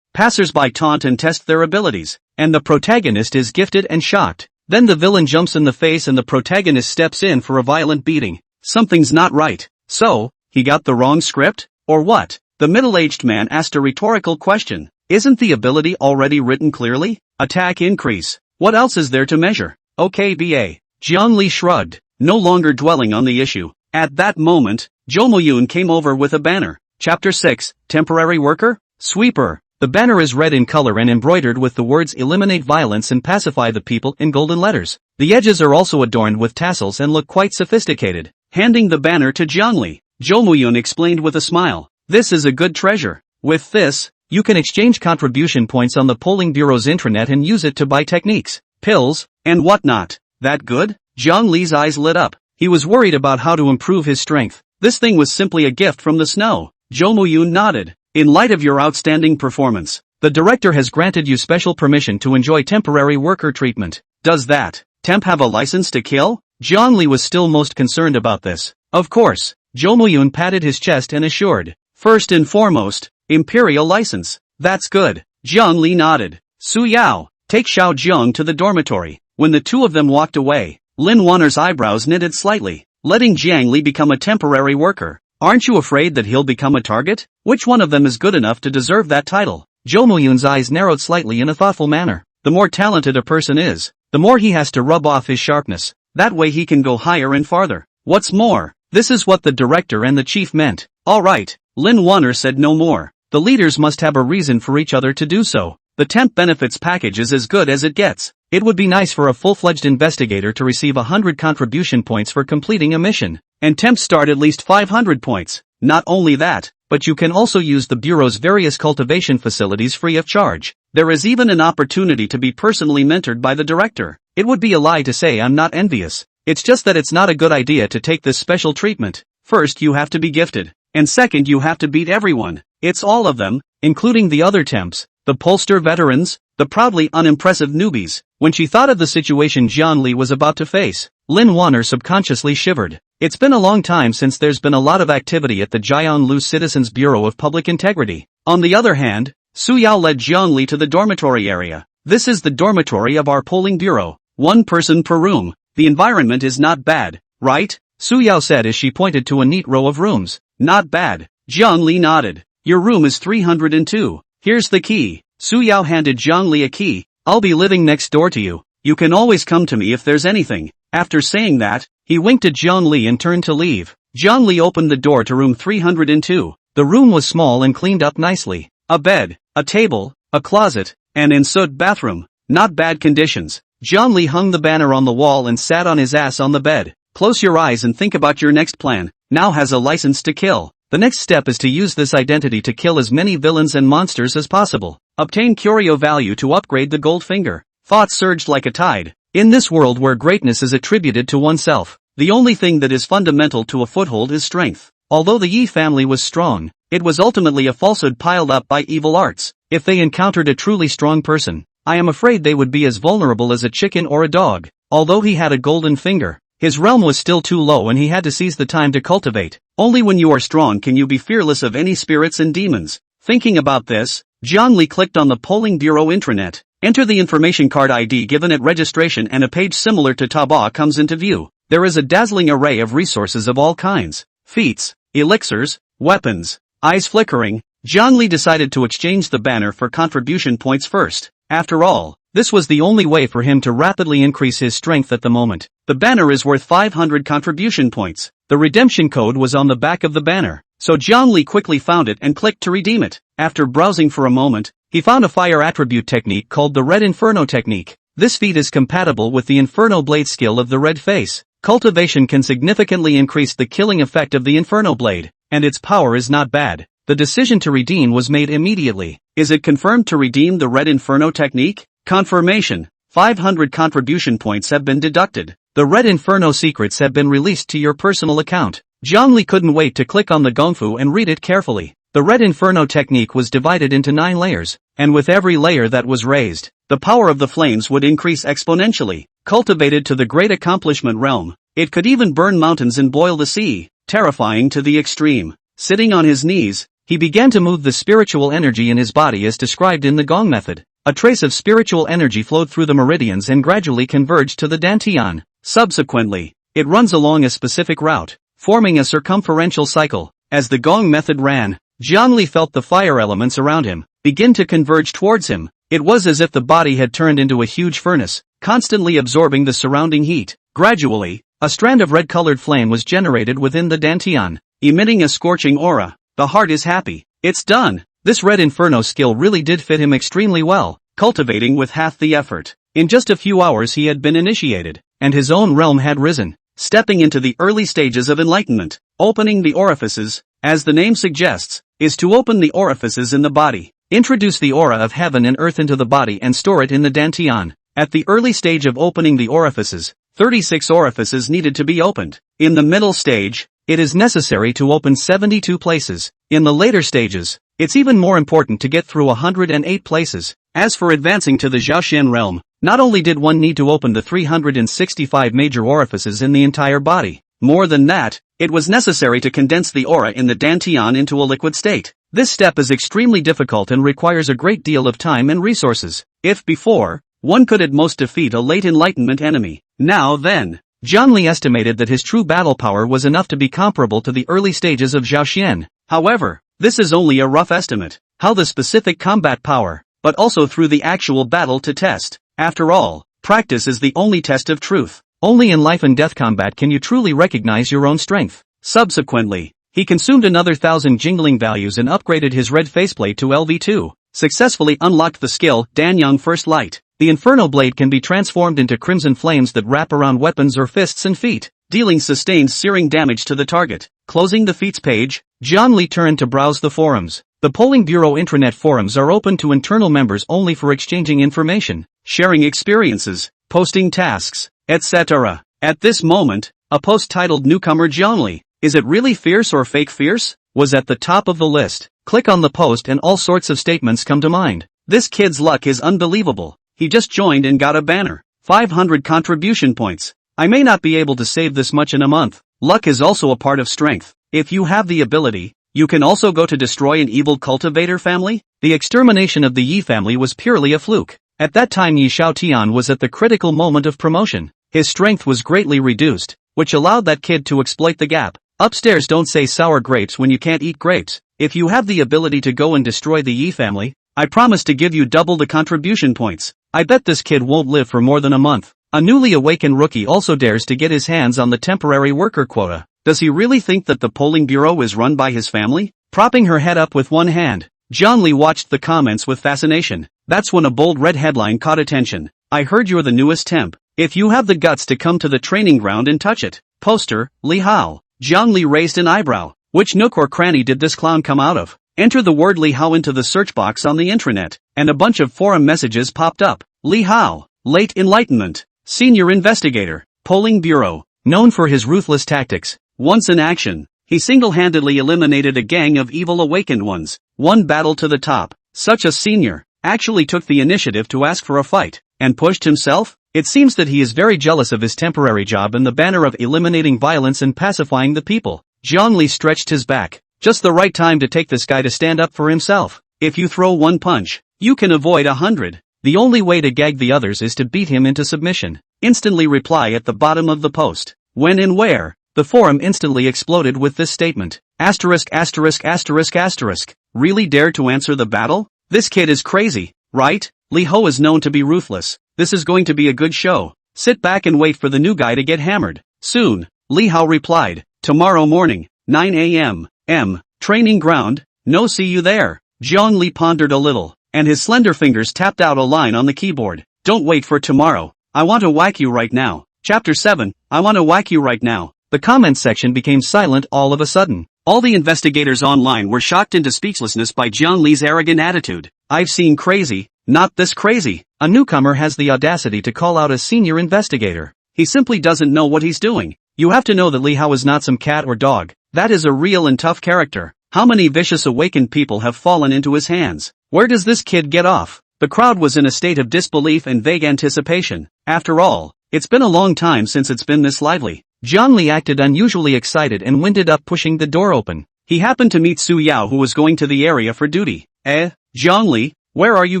Passers-by taunt and test their abilities, and the protagonist is gifted and shocked. Then the villain jumps in the face and the protagonist steps in for a violent beating. Something's not right. So, he got the wrong script? Or what? The middle-aged man asked a rhetorical question. Isn't the ability already written clearly? Attack increase. What else is there to measure? Okay BA. Jiang Li shrugged, no longer dwelling on the issue. At that moment, Jo Mo-yoon came over with a banner. Chapter 6, Temporary Worker? Sweeper. The banner is red in color and embroidered with the words Eliminate Violence and Pacify the People in golden letters. The edges are also adorned with tassels and look quite sophisticated. Handing the banner to Jiang Li, Jo Mo-yoon explained with a smile. This is a good treasure. With this, you can exchange contribution points on the polling bureau's intranet and use it to buy techniques, pills, and whatnot. That good? Jiang Li's eyes lit up. He was worried about how to improve his strength. This thing was simply a gift from the snow. Jo Mo-yoon nodded. In light of your outstanding performance, the director has granted you special permission to enjoy temporary worker treatment. Does that temp have a license to kill? Jiang Li was still most concerned about this. Of course. Jo Mo-yoon patted his chest and assured. First and foremost, Imperial license. That's good. Jiang Li nodded. Su Yao, take Xiao Zheng to the dormitory. When the two of them walked away, Lin Wanner's eyebrows knitted slightly. Letting Jiang Li become a temporary worker. Aren't you afraid that he'll become a target? Which one of them is good enough to deserve that title? Jo Mo-yoon's eyes narrowed slightly in a thoughtful manner. The more talented a person is, the more he has to rub off his sharpness. That way he can go higher and farther. What's more, this is what the director and the chief meant. Alright, Lin Wanner said no more. The leaders must have a reason for each other to do so. The temp benefits package is as good as it gets. It would be nice for a full-fledged investigator to receive 100 contribution points for completing a mission. And temps start at least 500 points. Not only that, but you can also use the Bureau's various cultivation facilities free of charge. There is even an opportunity to be personally mentored by the director. It would be a lie to say I'm not envious. It's just that it's not a good idea to take this special treatment. First you have to be gifted. And second you have to beat everyone. It's all of them, including the other temps, the pollster veterans, the proudly unimpressive newbies. When she thought of the situation Jiang Li was about to face, Lin Wanner subconsciously shivered. It's been a long time since there's been a lot of activity at the Jianlu Citizens Bureau of Public Integrity. On the other hand, Su Yao led Jiang Li to the dormitory area. This is the dormitory of our polling bureau. One person per room. The environment is not bad, right? Su Yao said as she pointed to a neat row of rooms. Not bad. Jiang Li nodded. Your room is 302. Here's the key. Su Yao handed Jiang Li a key. I'll be living next door to you. You can always come to me if there's anything. After saying that, he winked at Jiang Li and turned to leave. Jiang Li opened the door to room 302. The room was small and cleaned up nicely. A bed, a table, a closet, and ensuite bathroom. Not bad conditions. Jiang Li hung the banner on the wall and sat on his ass on the bed. Close your eyes and think about your next plan. Now has a license to kill. The next step is to use this identity to kill as many villains and monsters as possible. Obtain curio value to upgrade the gold finger. Thoughts surged like a tide. In this world where greatness is attributed to oneself, the only thing that is fundamental to a foothold is strength. Although the Yi family was strong, it was ultimately a falsehood piled up by evil arts. If they encountered a truly strong person, I am afraid they would be as vulnerable as a chicken or a dog. Although he had a golden finger, his realm was still too low and he had to seize the time to cultivate. Only when you are strong can you be fearless of any spirits and demons. Thinking about this, Jiang Li clicked on the polling bureau intranet. Enter the information card ID given at registration and a page similar to Taba comes into view. There is a dazzling array of resources of all kinds. Feats, elixirs, weapons, eyes flickering. Jiang Li decided to exchange the banner for contribution points first. After all, this was the only way for him to rapidly increase his strength at the moment. The banner is worth 500 contribution points. The redemption code was on the back of the banner, so Jiang Li quickly found it and clicked to redeem it. After browsing for a moment, he found a fire attribute technique called the Red Inferno technique. This feat is compatible with the Inferno Blade skill of the Red Face. Cultivation can significantly increase the killing effect of the Inferno Blade, and its power is not bad. The decision to redeem was made immediately. Is it confirmed to redeem the Red Inferno technique? Confirmation. 500 contribution points have been deducted. The Red Inferno secrets have been released to your personal account. Jiang Li couldn't wait to click on the gongfu and read it carefully. The Red Inferno technique was divided into 9 layers, and with every layer that was raised, the power of the flames would increase exponentially. Cultivated to the great accomplishment realm, it could even burn mountains and boil the sea, terrifying to the extreme. Sitting on his knees, he began to move the spiritual energy in his body as described in the gong method. A trace of spiritual energy flowed through the meridians and gradually converged to the dantian. Subsequently, it runs along a specific route, forming a circumferential cycle. As the gong method ran, Jiang Li felt the fire elements around him begin to converge towards him. It was as if the body had turned into a huge furnace, constantly absorbing the surrounding heat. Gradually, a strand of red-colored flame was generated within the dantian, emitting a scorching aura. The heart is happy. It's done. This Red Inferno skill really did fit him extremely well, cultivating with half the effort. In just a few hours he had been initiated, and his own realm had risen, stepping into the early stages of enlightenment. Opening the orifices, as the name suggests, is to open the orifices in the body. Introduce the aura of heaven and earth into the body and store it in the dantian. At the early stage of opening the orifices, 36 orifices needed to be opened. In the middle stage, it is necessary to open 72 places. In the later stages, it's even more important to get through 108 places. As for advancing to the Zhaoxian realm, not only did one need to open the 365 major orifices in the entire body, more than that, it was necessary to condense the aura in the dantian into a liquid state. This step is extremely difficult and requires a great deal of time and resources. If before, one could at most defeat a late enlightenment enemy, now then, Jiang Li estimated that his true battle power was enough to be comparable to the early stages of Zhaoxian. However, this is only a rough estimate. How the specific combat power, but also through the actual battle to test. After all, practice is the only test of truth. Only in life and death combat can you truly recognize your own strength. Subsequently, he consumed another 1,000 jingling values and upgraded his red faceplate to LV2, successfully unlocked the skill Danyang First Light. The Inferno Blade can be transformed into crimson flames that wrap around weapons or fists and feet, dealing sustained searing damage to the target. Closing the feats page, Jiang Li turned to browse the forums. The Polling Bureau intranet forums are open to internal members only for exchanging information, sharing experiences, posting tasks, etc. At this moment, a post titled Newcomer Jiang Li, is it really fierce or fake fierce? Was at the top of the list. Click on the post and all sorts of statements come to mind. This kid's luck is unbelievable. He just joined and got a banner. 500 contribution points. I may not be able to save this much in a month. Luck is also a part of strength. If you have the ability, you can also go to destroy an evil cultivator family. The extermination of the Yi family was purely a fluke. At that time Yi Xiaotian was at the critical moment of promotion. His strength was greatly reduced, which allowed that kid to exploit the gap. Upstairs don't say sour grapes when you can't eat grapes. If you have the ability to go and destroy the Yi family, I promise to give you double the contribution points. I bet this kid won't live for more than a month. A newly awakened rookie also dares to get his hands on the temporary worker quota. Does he really think that the polling bureau is run by his family? Propping her head up with one hand, Jiang Li watched the comments with fascination. That's when a bold red headline caught attention. I heard you're the newest temp. If you have the guts to come to the training ground and touch it. Poster, Li Hao. Jiang Li raised an eyebrow. Which nook or cranny did this clown come out of? Enter the word Li Hao into the search box on the intranet, and a bunch of forum messages popped up. Li Hao, late enlightenment, senior investigator, polling bureau, known for his ruthless tactics. Once in action, he single-handedly eliminated a gang of evil awakened ones. One battle to the top. Such a senior, actually took the initiative to ask for a fight, and pushed himself? It seems that he is very jealous of his temporary job and the banner of eliminating violence and pacifying the people. Jiang Li stretched his back. Just the right time to take this guy to stand up for himself. If you throw one punch, you can avoid 100. The only way to gag the others is to beat him into submission. Instantly reply at the bottom of the post. When and where? The forum instantly exploded with this statement. Asterisk asterisk asterisk asterisk. Really dared to answer the battle? This kid is crazy, right? Li Ho is known to be ruthless. This is going to be a good show. Sit back and wait for the new guy to get hammered. Soon, Li Hao replied. Tomorrow morning, 9 a.m. Training ground? No, see you there. Zhang Li pondered a little, and his slender fingers tapped out a line on the keyboard. Don't wait for tomorrow. I want to whack you right now. Chapter 7, I want to whack you right now. The comments section became silent all of a sudden. All the investigators online were shocked into speechlessness by Zhang Li's arrogant attitude. I've seen crazy, not this crazy. A newcomer has the audacity to call out a senior investigator. He simply doesn't know what he's doing. You have to know that Li Hao is not some cat or dog. That is a real and tough character. How many vicious awakened people have fallen into his hands? Where does this kid get off? The crowd was in a state of disbelief and vague anticipation. After all, it's been a long time since it's been this lively. Zhang Li acted unusually excited and winded up pushing the door open. He happened to meet Su Yao, who was going to the area for duty. Zhang Li, where are you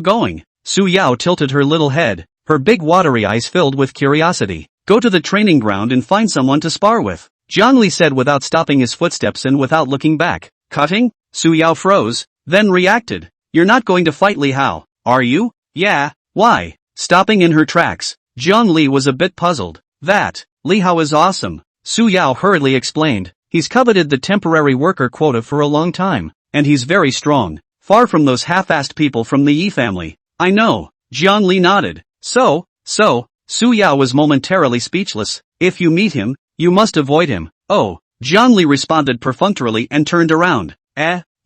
going? Su Yao tilted her little head, her big watery eyes filled with curiosity. Go to the training ground and find someone to spar with, Zhang Li said without stopping his footsteps and without looking back. Cutting? Su Yao froze, then reacted. You're not going to fight Li Hao, are you? Yeah, why? Stopping in her tracks, Zhang Li was a bit puzzled. That, Li Hao is awesome, Su Yao hurriedly explained. He's coveted the temporary worker quota for a long time, and he's very strong, far from those half-assed people from the Yi family. I know, Zhang Li nodded. So, Su Yao was momentarily speechless. If you meet him, you must avoid him. Oh, Zhang Li responded perfunctorily and turned around.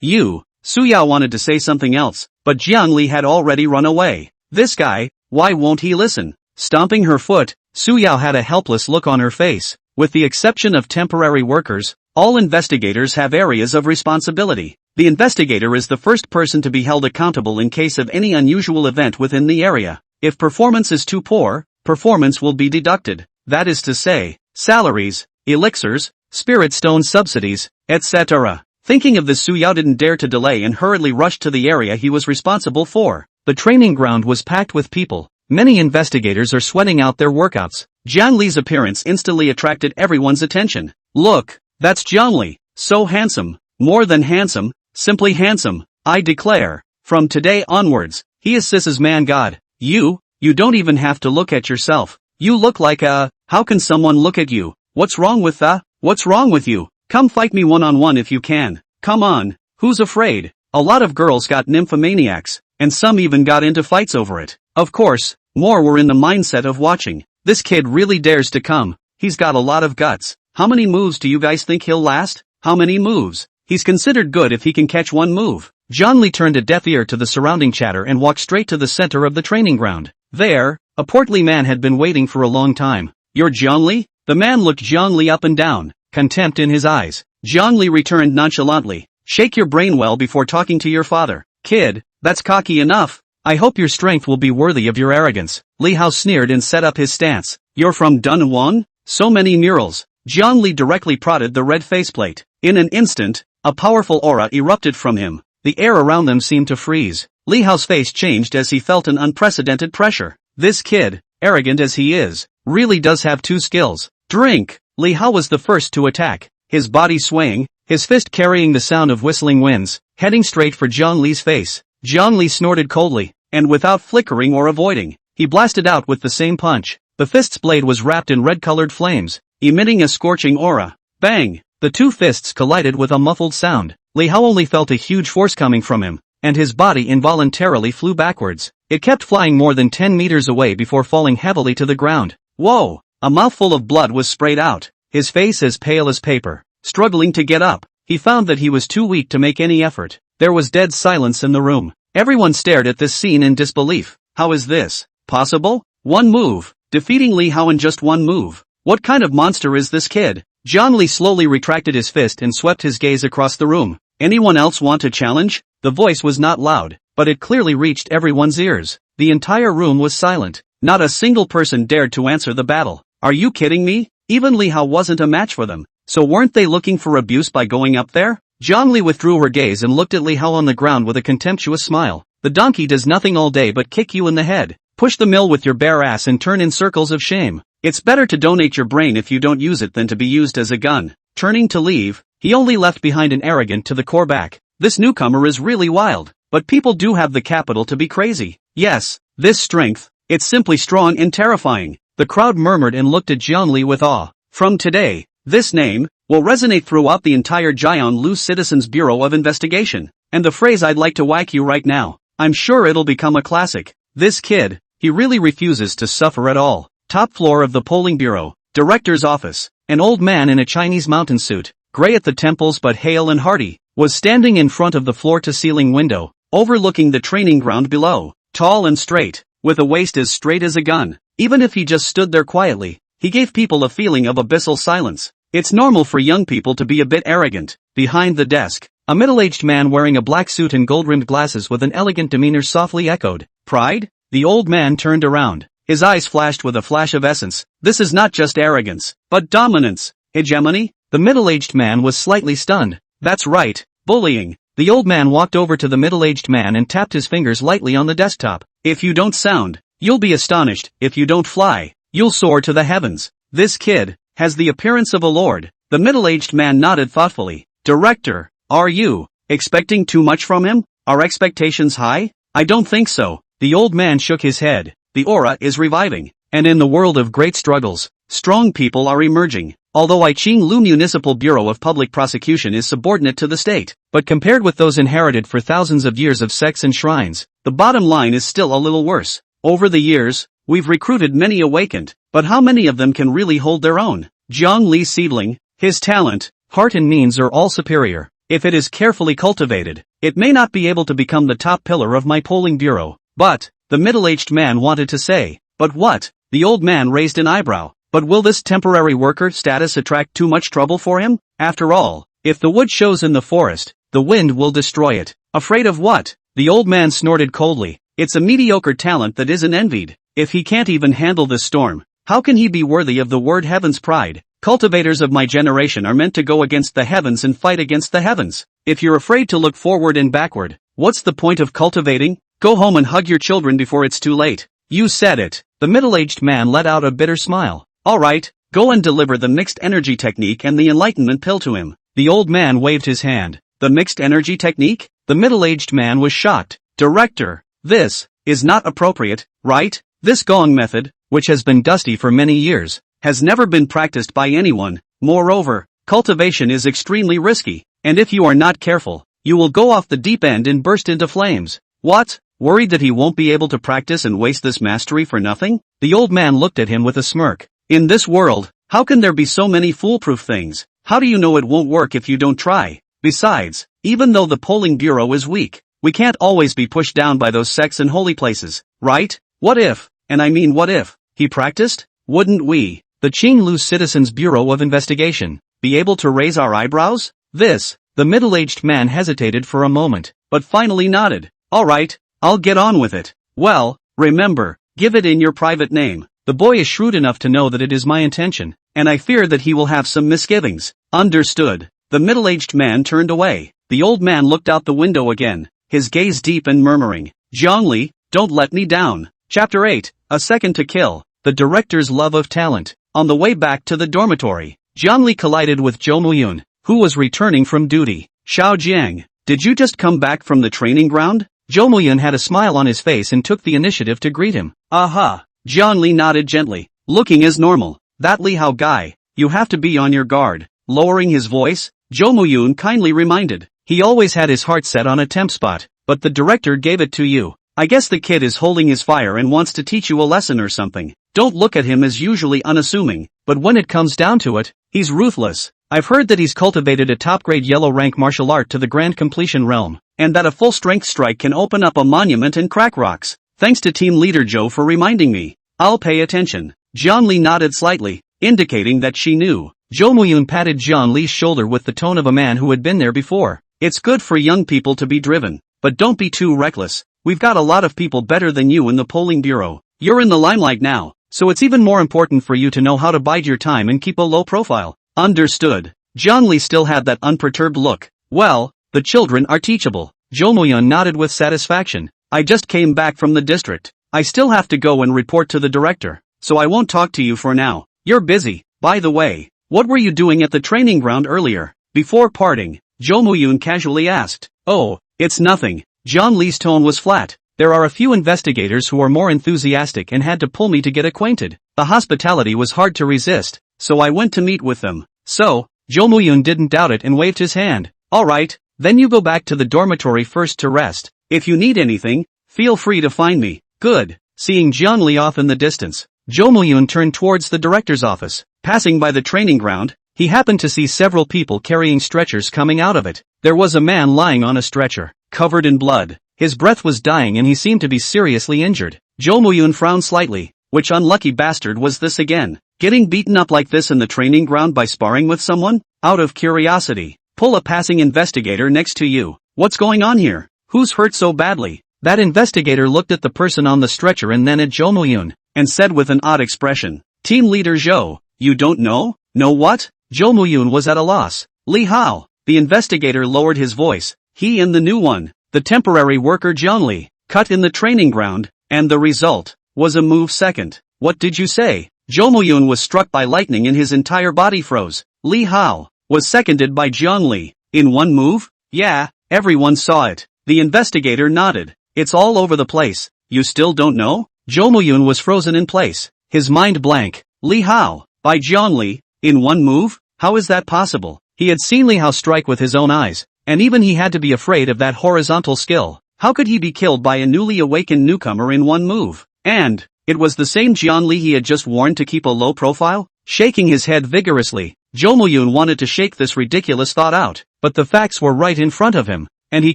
You. Su Yao wanted to say something else, but Zhang Li had already run away. This guy, why won't he listen? Stomping her foot, Su Yao had a helpless look on her face. With the exception of temporary workers, all investigators have areas of responsibility. The investigator is the first person to be held accountable in case of any unusual event within the area. If performance is too poor, performance will be deducted. That is to say, salaries, elixirs, spirit stone subsidies, etc. Thinking of this, Su Yao didn't dare to delay and hurriedly rushed to the area he was responsible for. The training ground was packed with people. Many investigators are sweating out their workouts. Zhang Li's appearance instantly attracted everyone's attention. Look, that's Zhang Li. So handsome, more than handsome, simply handsome, I declare. From today onwards, he is Sis's man god. You don't even have to look at yourself. You look like how can someone look at you? What's wrong with you? Come fight me one-on-one if you can. Come on, who's afraid? A lot of girls got nymphomaniacs, and some even got into fights over it. Of course, more were in the mindset of watching. This kid really dares to come. He's got a lot of guts. How many moves do you guys think he'll last? How many moves? He's considered good if he can catch one move. Zhang Li turned a deaf ear to the surrounding chatter and walked straight to the center of the training ground. There, a portly man had been waiting for a long time. You're Zhang Li? The man looked Zhang Li up and down, contempt in his eyes. Zhang Li returned nonchalantly. Shake your brain well before talking to your father. Kid, that's cocky enough. I hope your strength will be worthy of your arrogance. Li Hao sneered and set up his stance. You're from Dunhuan? So many murals. Zhang Li directly prodded the red faceplate. In an instant, a powerful aura erupted from him. The air around them seemed to freeze. Li Hao's face changed as he felt an unprecedented pressure. This kid, arrogant as he is, really does have two skills. Drink! Li Hao was the first to attack, his body swaying, his fist carrying the sound of whistling winds, heading straight for Zhang Li's face. Zhang Li snorted coldly, and without flickering or avoiding, he blasted out with the same punch. The fist's blade was wrapped in red-colored flames, emitting a scorching aura. Bang! The two fists collided with a muffled sound. Li Hao only felt a huge force coming from him, and his body involuntarily flew backwards. It kept flying more than 10 meters away before falling heavily to the ground. Whoa! A mouthful of blood was sprayed out, his face as pale as paper. Struggling to get up, he found that he was too weak to make any effort. There was dead silence in the room. Everyone stared at this scene in disbelief. How is this possible? One move, defeating Li Hao in just one move. What kind of monster is this kid? Zhang Li slowly retracted his fist and swept his gaze across the room. Anyone else want to challenge? The voice was not loud, but it clearly reached everyone's ears. The entire room was silent. Not a single person dared to answer the battle. Are you kidding me? Even Li Hao wasn't a match for them. So weren't they looking for abuse by going up there? Zhang Li withdrew her gaze and looked at Li Hao on the ground with a contemptuous smile. The donkey does nothing all day but kick you in the head, push the mill with your bare ass and turn in circles of shame. It's better to donate your brain if you don't use it than to be used as a gun. Turning to leave, He only left behind an arrogant to the core back. This newcomer is really wild, but people do have the capital to be crazy. Yes, this strength, it's simply strong and terrifying. The crowd murmured and looked at Zhongli with awe. From today, this name will resonate throughout the entire Jianlu Citizens Bureau of Investigation. And the phrase I'd like to whack you right now, I'm sure it'll become a classic. This kid, he really refuses to suffer at all. Top floor of the polling bureau, director's office, an old man in a Chinese mountain suit, gray at the temples but hale and hearty, was standing in front of the floor-to-ceiling window, overlooking the training ground below, tall and straight, with a waist as straight as a gun. Even if he just stood there quietly, he gave people a feeling of abyssal silence. It's normal for young people to be a bit arrogant. Behind the desk, a middle-aged man wearing a black suit and gold-rimmed glasses with an elegant demeanor softly echoed, "Pride?" The old man turned around. His eyes flashed with a flash of essence. This is not just arrogance, but dominance. Hegemony? The middle-aged man was slightly stunned. That's right, bullying. The old man walked over to the middle-aged man and tapped his fingers lightly on the desktop. If you don't sound, you'll be astonished. If you don't fly, you'll soar to the heavens. This kid has the appearance of a lord. The middle-aged man nodded thoughtfully. Director, are you expecting too much from him? Are expectations high? I don't think so. The old man shook his head. The aura is reviving. And in the world of great struggles, strong people are emerging. Although Iqinglu Municipal Bureau of Public Prosecution is subordinate to the state, but compared with those inherited for thousands of years of sects and shrines, the bottom line is still a little worse. Over the years, we've recruited many awakened, but how many of them can really hold their own? Zhang Li seedling, his talent, heart and means are all superior. If it is carefully cultivated, it may not be able to become the top pillar of my polling bureau. But, the middle-aged man wanted to say, but what? The old man raised an eyebrow. But will this temporary worker status attract too much trouble for him? After all, if the wood shows in the forest, the wind will destroy it. Afraid of what? The old man snorted coldly. It's a mediocre talent that isn't envied. If he can't even handle this storm, how can he be worthy of the word heaven's pride? Cultivators of my generation are meant to go against the heavens and fight against the heavens. If you're afraid to look forward and backward, what's the point of cultivating? Go home and hug your children before it's too late. You said it. The middle-aged man let out a bitter smile. Alright, go and deliver the mixed energy technique and the enlightenment pill to him. The old man waved his hand. The mixed energy technique? The middle-aged man was shocked. Director, this is not appropriate, right? This gong method, which has been dusty for many years, has never been practiced by anyone. Moreover, cultivation is extremely risky, and if you are not careful, you will go off the deep end and burst into flames. What? Worried that he won't be able to practice and waste this mastery for nothing? The old man looked at him with a smirk. In this world, how can there be so many foolproof things? How do you know it won't work if you don't try? Besides, even though the polling bureau is weak, we can't always be pushed down by those sects and holy places, right? What if, and I mean what if, he practiced? Wouldn't we, the Qinglu Citizens Bureau of Investigation, be able to raise our eyebrows? The middle-aged man hesitated for a moment, but finally nodded. Alright, I'll get on with it. Well, remember, give it in your private name. The boy is shrewd enough to know that it is my intention, and I fear that he will have some misgivings. Understood. The middle-aged man turned away. The old man looked out the window again, his gaze deep and murmuring, Zhongli, don't let me down. Chapter 8, A Second to Kill. The director's love of talent. On the way back to the dormitory, Zhongli collided with Zhou Muyun, who was returning from duty. Xiao Jiang, did you just come back from the training ground? Zhou Muyun had a smile on his face and took the initiative to greet him. Aha! Zhongli nodded gently, looking as normal. That Li Hao guy, you have to be on your guard. Lowering his voice, Zhou Muyun kindly reminded. He always had his heart set on a temp spot, but the director gave it to you. I guess the kid is holding his fire and wants to teach you a lesson or something. Don't look at him as usually unassuming, but when it comes down to it, he's ruthless. I've heard that he's cultivated a top-grade yellow-rank martial art to the grand completion realm, and that a full-strength strike can open up a monument and crack rocks. Thanks to team leader Zhou for reminding me. I'll pay attention. Zhang Li nodded slightly, indicating that she knew. Zhou Muyun patted Zhang Li's shoulder with the tone of a man who had been there before. It's good for young people to be driven, but don't be too reckless. We've got a lot of people better than you in the polling bureau. You're in the limelight now, so it's even more important for you to know how to bide your time and keep a low profile. Understood. Zhang Li still had that unperturbed look. Well, the children are teachable. Zhou Muyun nodded with satisfaction. I just came back from the district. I still have to go and report to the director, so I won't talk to you for now. You're busy. By the way, what were you doing at the training ground earlier? Before parting, Jo Moo-yoon casually asked, "Oh, it's nothing." John Lee's tone was flat. "There are a few investigators who are more enthusiastic and had to pull me to get acquainted. The hospitality was hard to resist, so I went to meet with them." "So?" Jo Moo-yoon didn't doubt it and waved his hand. "Alright, then you go back to the dormitory first to rest. If you need anything, feel free to find me." "Good." Seeing John Lee off in the distance, Jo Moo-yoon turned towards the director's office. Passing by the training ground, he happened to see several people carrying stretchers coming out of it. There was a man lying on a stretcher, covered in blood. His breath was dying and he seemed to be seriously injured. Jo Moo-yoon frowned slightly. Which unlucky bastard was this again? Getting beaten up like this in the training ground by sparring with someone? Out of curiosity, pull a passing investigator next to you. What's going on here? Who's hurt so badly? That investigator looked at the person on the stretcher and then at Jo Moo-yoon, and said with an odd expression, "Team leader Zhou, you don't know? Know what?" Jo Moo-yoon was at a loss. "Lee Hao." The investigator lowered his voice. "He and the new one, the temporary worker John Lee, cut in the training ground, and the result was a move second." "What did you say?" Jo Moo-yoon was struck by lightning and his entire body froze. "Lee Hao was seconded by John Lee in one move?" "Yeah, everyone saw it." The investigator nodded. "It's all over the place. You still don't know?" Jo Moo-yoon was frozen in place, his mind blank. "Lee Hao, by John Lee, in one move? How is that possible?" He had seen Lee Hao strike with his own eyes, and even he had to be afraid of that horizontal skill. How could he be killed by a newly awakened newcomer in one move? And it was the same John Lee he had just warned to keep a low profile? Shaking his head vigorously, Jo Moo-yoon wanted to shake this ridiculous thought out, but the facts were right in front of him, and he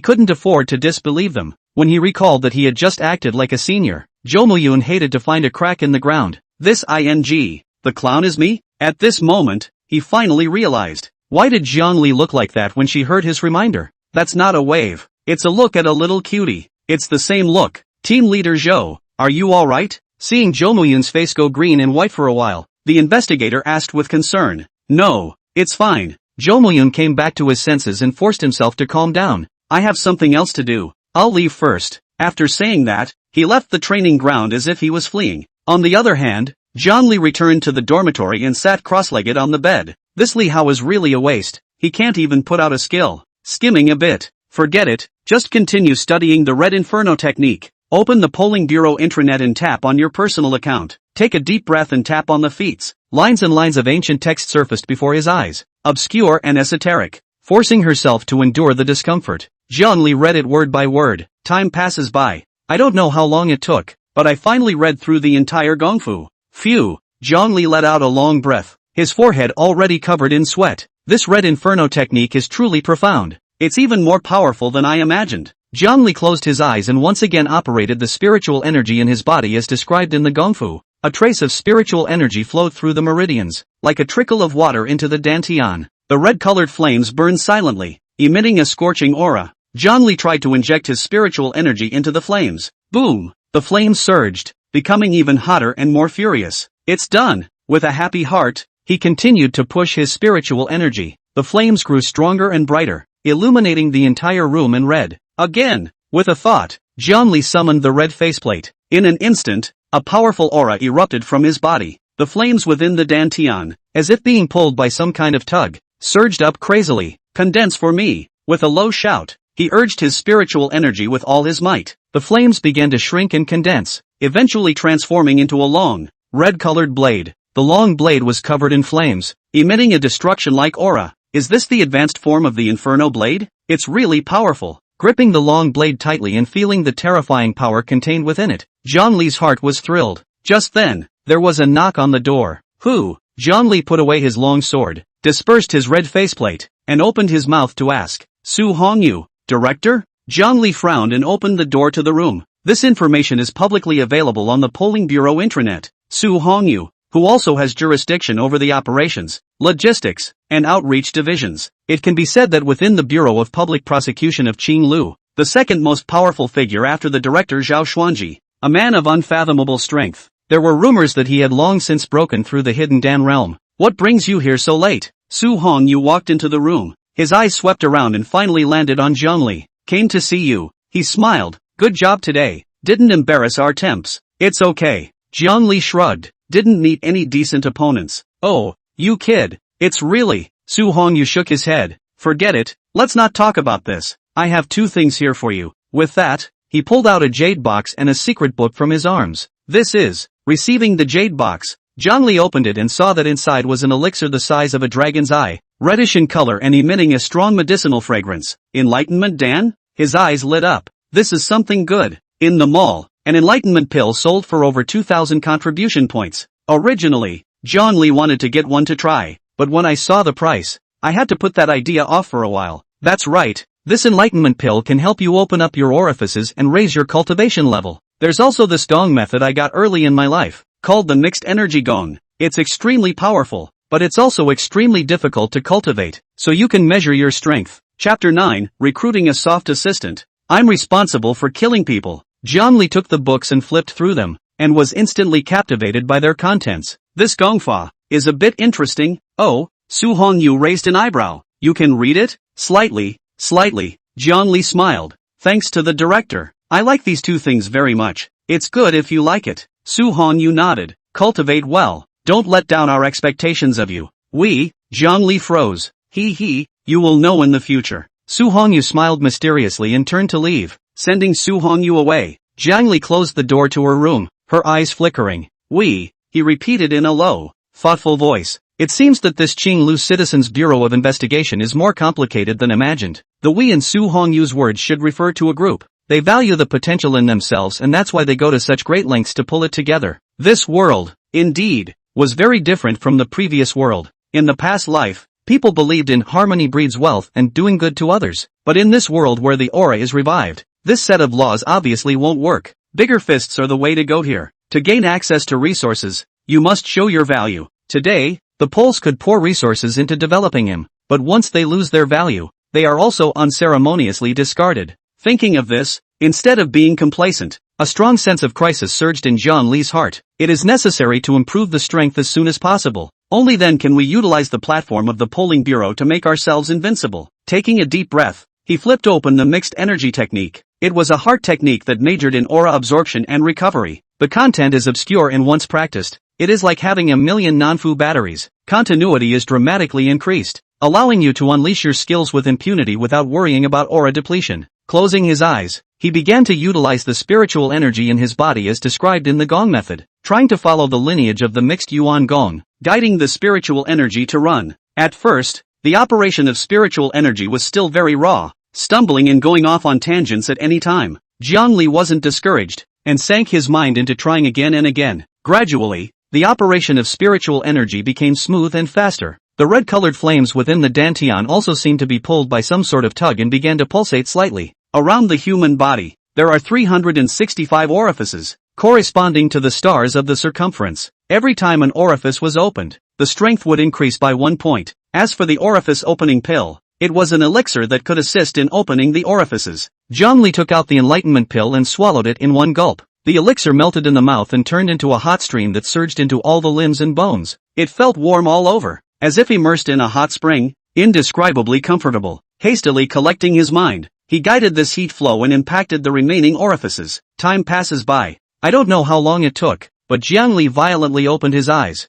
couldn't afford to disbelieve them. When he recalled that he had just acted like a senior, Jo Moo-yoon hated to find a crack in the ground. "This the clown is me?" At this moment, he finally realized. Why did Jiang Li look like that when she heard his reminder? That's not a wave. It's a look at a little cutie. It's the same look. "Team leader Zhou, are you alright?" Seeing Jo Moo-yoon's face go green and white for a while, the investigator asked with concern. "No, it's fine." Jo Moo-yoon came back to his senses and forced himself to calm down. "I have something else to do. I'll leave first." After saying that, he left the training ground as if he was fleeing. On the other hand, John Lee returned to the dormitory and sat cross-legged on the bed. This Lee Hao is really a waste. He can't even put out a skill. Skimming a bit. Forget it, just continue studying the Red Inferno technique. Open the Polling Bureau intranet and tap on your personal account. Take a deep breath and tap on the feats. Lines and lines of ancient text surfaced before his eyes. Obscure and esoteric. Forcing herself to endure the discomfort, Jiang Li read it word by word. Time passes by. I don't know how long it took, but I finally read through the entire Gongfu. Phew. Jiang Li let out a long breath, his forehead already covered in sweat. This Red Inferno technique is truly profound. It's even more powerful than I imagined. Jiang Li closed his eyes and once again operated the spiritual energy in his body as described in the Gongfu. A trace of spiritual energy flowed through the meridians, like a trickle of water into the dantian. The red-colored flames burned silently, emitting a scorching aura. Jiang Li tried to inject his spiritual energy into the flames. Boom! The flames surged, becoming even hotter and more furious. It's done! With a happy heart, he continued to push his spiritual energy. The flames grew stronger and brighter, illuminating the entire room in red. Again! With a thought, Jiang Li summoned the red faceplate. In an instant, a powerful aura erupted from his body. The flames within the dantian, as if being pulled by some kind of tug, surged up crazily. Condense for me! With a low shout, he urged his spiritual energy with all his might. The flames began to shrink and condense, eventually transforming into a long, red-colored blade. The long blade was covered in flames, emitting a destruction-like aura. Is this the advanced form of the Inferno blade? It's really powerful. Gripping the long blade tightly and feeling the terrifying power contained within it, Jiang Li's heart was thrilled. Just then, there was a knock on the door. Who? Jiang Li put away his long sword, dispersed his red faceplate, and opened his mouth to ask, Su Hongyu, director? Jiang Li frowned and opened the door to the room. This information is publicly available on the Polling Bureau intranet. Su Hongyu, who also has jurisdiction over the operations, logistics, and outreach divisions. It can be said that within the Bureau of Public Prosecution of Qinglu, the second most powerful figure after the director Zhao Xuanji, a man of unfathomable strength. There were rumors that he had long since broken through the hidden Dan realm. What brings you here so late? Su Hongyu walked into the room. His eyes swept around and finally landed on Jiang Li. Came to see you. He smiled. Good job today. Didn't embarrass our temps. It's okay. Jiang Li shrugged. Didn't meet any decent opponents. Oh, you kid. It's really. Su Hongyu shook his head. Forget it, let's not talk about this. I have two things here for you. With that, he pulled out a jade box and a secret book from his arms. This is, receiving the jade box. Zhongli opened it and saw that inside was an elixir the size of a dragon's eye, reddish in color and emitting a strong medicinal fragrance. Enlightenment Dan? His eyes lit up. This is something good. In the mall, an enlightenment pill sold for over 2,000 contribution points. Originally, Zhongli wanted to get one to try, but when I saw the price, I had to put that idea off for a while. That's right, this enlightenment pill can help you open up your orifices and raise your cultivation level. There's also this gong method I got early in my life, called the mixed energy gong. It's extremely powerful, but it's also extremely difficult to cultivate, so you can measure your strength. Chapter 9, Recruiting a Soft Assistant. I'm responsible for killing people. Zhongli took the books and flipped through them, and was instantly captivated by their contents. This gongfa is a bit interesting. Oh, Su Hongyu raised an eyebrow. You can read it? Slightly. Zhongli smiled. Thanks to the director. I like these two things very much. It's good if you like it. Su Hongyu nodded. Cultivate well. Don't let down our expectations of you. Zhongli froze. You will know in the future. Su Hongyu smiled mysteriously and turned to leave, sending Su Hongyu away. Zhongli closed the door to her room, her eyes flickering. He repeated in a low, thoughtful voice. It seems that this Qinglu Citizens Bureau of Investigation is more complicated than imagined. The we in Su Hongyu's words should refer to a group. They value the potential in themselves and that's why they go to such great lengths to pull it together. This world, indeed, was very different from the previous world. In the past life, people believed in harmony breeds wealth and doing good to others. But in this world where the aura is revived, this set of laws obviously won't work. Bigger fists are the way to go here. To gain access to resources, you must show your value. Today, the Poles could pour resources into developing him, but once they lose their value, they are also unceremoniously discarded. Thinking of this, instead of being complacent, a strong sense of crisis surged in Zhongli's heart. It is necessary to improve the strength as soon as possible. Only then can we utilize the platform of the polling bureau to make ourselves invincible. Taking a deep breath, he flipped open the mixed energy technique. It was a heart technique that majored in aura absorption and recovery. The content is obscure and once practiced, it is like having a million Nanfu batteries. Continuity is dramatically increased, allowing you to unleash your skills with impunity without worrying about aura depletion. Closing his eyes, he began to utilize the spiritual energy in his body as described in the Gong method, trying to follow the lineage of the mixed Yuan Gong, guiding the spiritual energy to run. At first, the operation of spiritual energy was still very raw, stumbling and going off on tangents at any time. Zhongli wasn't discouraged, and sank his mind into trying again and again. Gradually, the operation of spiritual energy became smooth and faster. The red-colored flames within the dantian also seemed to be pulled by some sort of tug and began to pulsate slightly. Around the human body, there are 365 orifices, corresponding to the stars of the circumference. Every time an orifice was opened, the strength would increase by 1 point. As for the orifice opening pill, it was an elixir that could assist in opening the orifices. Zhongli took out the enlightenment pill and swallowed it in one gulp. The elixir melted in the mouth and turned into a hot stream that surged into all the limbs and bones. It felt warm all over, as if immersed in a hot spring, indescribably comfortable. Hastily collecting his mind, he guided this heat flow and impacted the remaining orifices. Time passes by. I don't know how long it took, but Zhongli violently opened his eyes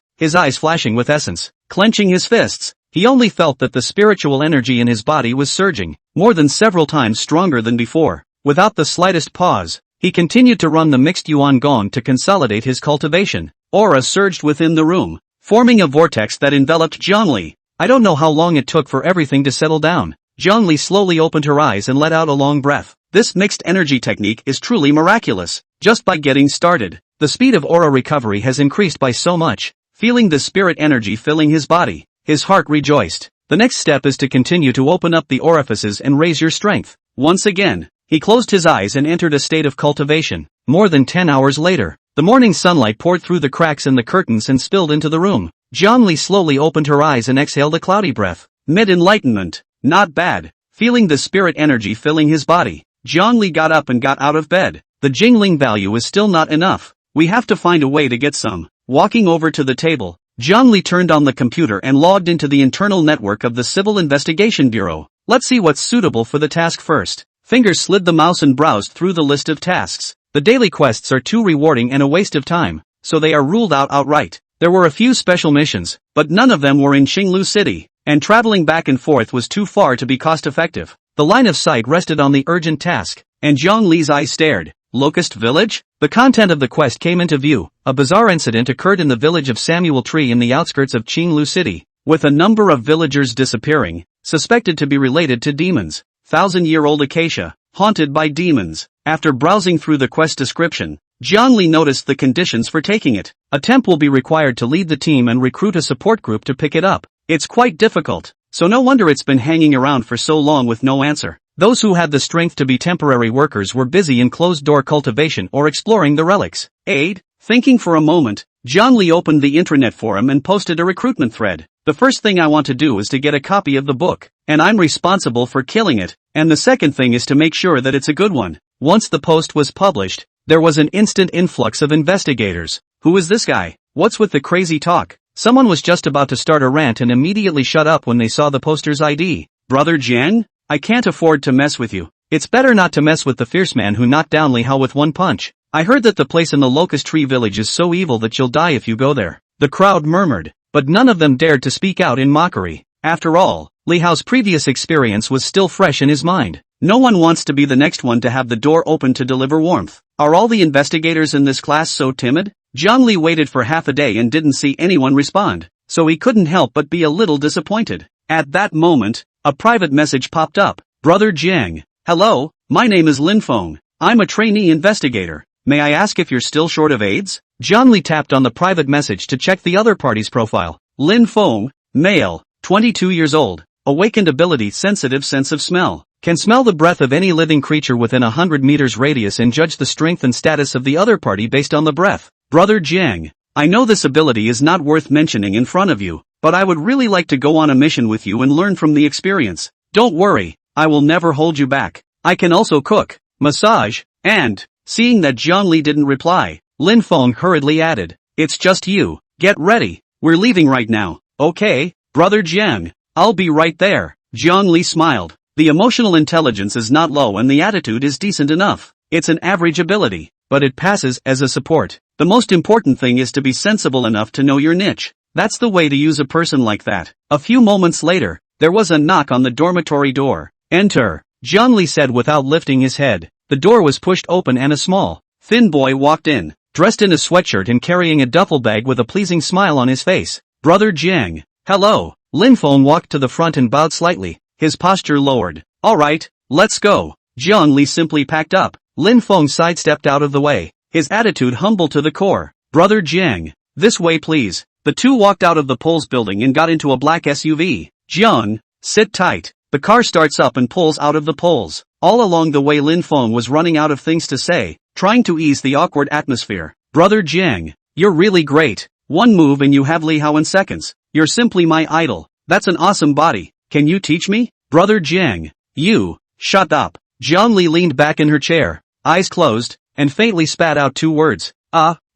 flashing with essence. Clenching his fists, he only felt that the spiritual energy in his body was surging, more than several times stronger than before. Without the slightest pause, he continued to run the mixed Yuan Gong to consolidate his cultivation. Aura surged within the room, forming a vortex that enveloped Zhongli. I don't know how long it took for everything to settle down. Zhongli slowly opened her eyes and let out a long breath. This mixed energy technique is truly miraculous. Just by getting started, the speed of aura recovery has increased by so much. Feeling the spirit energy filling his body, his heart rejoiced. The next step is to continue to open up the orifices and raise your strength. Once again, he closed his eyes and entered a state of cultivation. More than 10 hours later, the morning sunlight poured through the cracks in the curtains and spilled into the room. Zhongli slowly opened her eyes and exhaled a cloudy breath. Mid-enlightenment. Not bad. Feeling the spirit energy filling his body, Zhongli got up and got out of bed. The Jingling value is still not enough. We have to find a way to get some. Walking over to the table, Zhongli turned on the computer and logged into the internal network of the Civil Investigation Bureau. Let's see what's suitable for the task first. Fingers slid the mouse and browsed through the list of tasks. The daily quests are too rewarding and a waste of time, so they are ruled out outright. There were a few special missions, but none of them were in Qinglu City. and traveling back and forth was too far to be cost-effective. The line of sight rested on the urgent task, and Zhang Li's eyes stared. Locust Village? The content of the quest came into view. A bizarre incident occurred in the village of Samuel Tree in the outskirts of Qinglu City, with a number of villagers disappearing, suspected to be related to demons. 1,000-year-old acacia, haunted by demons. After browsing through the quest description, Zhang Li noticed the conditions for taking it. A temp will be required to lead the team and recruit a support group to pick it up. It's quite difficult, so no wonder it's been hanging around for so long with no answer. Those who had the strength to be temporary workers were busy in closed-door cultivation or exploring the relics. Aid? Thinking for a moment, Zhang Li opened the intranet forum and posted a recruitment thread. The first thing I want to do is to get a copy of the book, and I'm responsible for killing it, and the second thing is to make sure that it's a good one. Once the post was published, there was an instant influx of investigators. Who is this guy? What's with the crazy talk? Someone was just about to start a rant and immediately shut up when they saw the poster's ID. Brother Jiang? I can't afford to mess with you. It's better not to mess with the fierce man who knocked down Li Hao with one punch. I heard that the place in the Locust Tree Village is so evil that you'll die if you go there. The crowd murmured, but none of them dared to speak out in mockery. After all, Li Hao's previous experience was still fresh in his mind. No one wants to be the next one to have the door open to deliver warmth. Are all the investigators in this class so timid? Zhang Li waited for half a day and didn't see anyone respond, so he couldn't help but be a little disappointed. At that moment, a private message popped up. Brother Jiang. Hello, my name is Lin Feng. I'm a trainee investigator. May I ask if you're still short of aids? Zhang Li tapped on the private message to check the other party's profile. Lin Feng, male, 22 years old, awakened ability sensitive sense of smell. Can smell the breath of any living creature within 100 meters radius and judge the strength and status of the other party based on the breath. Brother Jiang, I know this ability is not worth mentioning in front of you, but I would really like to go on a mission with you and learn from the experience. Don't worry, I will never hold you back. I can also cook, massage, and, seeing that Zhang Li didn't reply, Lin Feng hurriedly added, it's just you. Get ready. We're leaving right now. Okay, Brother Jiang, I'll be right there. Zhang Li smiled. The emotional intelligence is not low and the attitude is decent enough. It's an average ability, but it passes as a support. The most important thing is to be sensible enough to know your niche. That's the way to use a person like that. A few moments later, there was a knock on the dormitory door. Enter, Zhang Li said without lifting his head. The door was pushed open and a small, thin boy walked in, dressed in a sweatshirt and carrying a duffel bag with a pleasing smile on his face. Brother Jiang. Hello. Lin Feng walked to the front and bowed slightly, his posture lowered. Alright, let's go. Zhang Li simply packed up. Lin Feng sidestepped out of the way, his attitude humble to the core. Brother Jiang. This way please. The two walked out of the Poles building and got into a black SUV. Jiang, sit tight. The car starts up and pulls out of the Poles. All along the way Lin Feng was running out of things to say, trying to ease the awkward atmosphere. Brother Jiang, you're really great. One move and you have Li Hao in seconds. You're simply my idol. That's an awesome body. Can you teach me? Brother Jiang. You. Shut up. Zhang Li leaned back in her chair, eyes closed, and faintly spat out two words.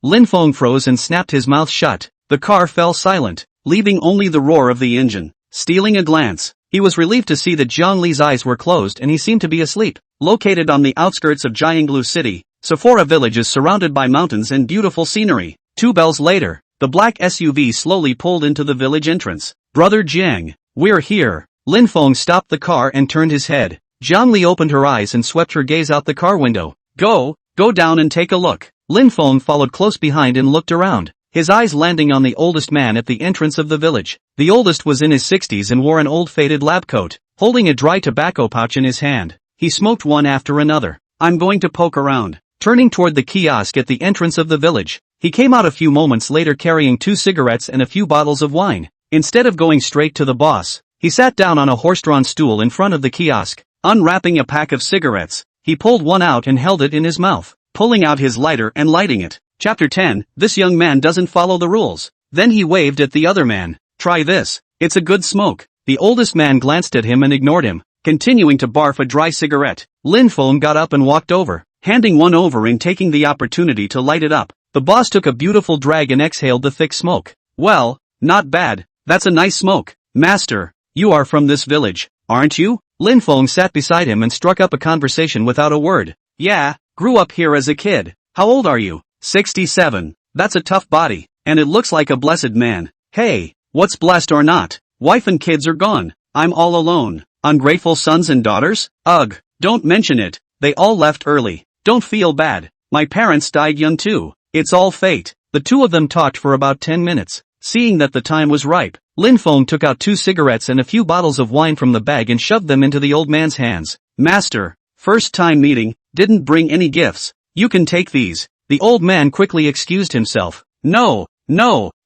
Lin Feng froze and snapped his mouth shut. The car fell silent, leaving only the roar of the engine. Stealing a glance, he was relieved to see that Zhang Li's eyes were closed and he seemed to be asleep. Located on the outskirts of Jianglu City, Sephora Village is surrounded by mountains and beautiful scenery. 2 bells later, the black SUV slowly pulled into the village entrance. Brother Jiang, we're here. Lin Feng stopped the car and turned his head. Zhang Li opened her eyes and swept her gaze out the car window. Go down and take a look. Lin Feng followed close behind and looked around, his eyes landing on the oldest man at the entrance of the village. The oldest was in his 60s and wore an old faded lab coat, holding a dry tobacco pouch in his hand. He smoked one after another. I'm going to poke around. Turning toward the kiosk at the entrance of the village, he came out a few moments later carrying 2 cigarettes and a few bottles of wine. Instead of going straight to the boss, he sat down on a horse-drawn stool in front of the kiosk. Unwrapping a pack of cigarettes, he pulled one out and held it in his mouth, pulling out his lighter and lighting it. Chapter 10, this young man doesn't follow the rules. Then he waved at the other man. Try this. It's a good smoke. The oldest man glanced at him and ignored him, continuing to barf a dry cigarette. Lin Feng got up and walked over, handing one over and taking the opportunity to light it up. The boss took a beautiful drag and exhaled the thick smoke. Well, not bad. That's a nice smoke. Master, you are from this village, aren't you? Lin Feng sat beside him and struck up a conversation without a word. Yeah, grew up here as a kid. How old are you? 67. That's a tough body, and it looks like a blessed man. Hey, what's blessed or not? Wife and kids are gone. I'm all alone. Ungrateful sons and daughters? Ugh, don't mention it. They all left early. Don't feel bad. My parents died young too. It's all fate. The two of them talked for about 10 minutes. Seeing that the time was ripe, Lin Feng took out 2 cigarettes and a few bottles of wine from the bag and shoved them into the old man's hands. Master, first time meeting, didn't bring any gifts. You can take these. The old man quickly excused himself. No,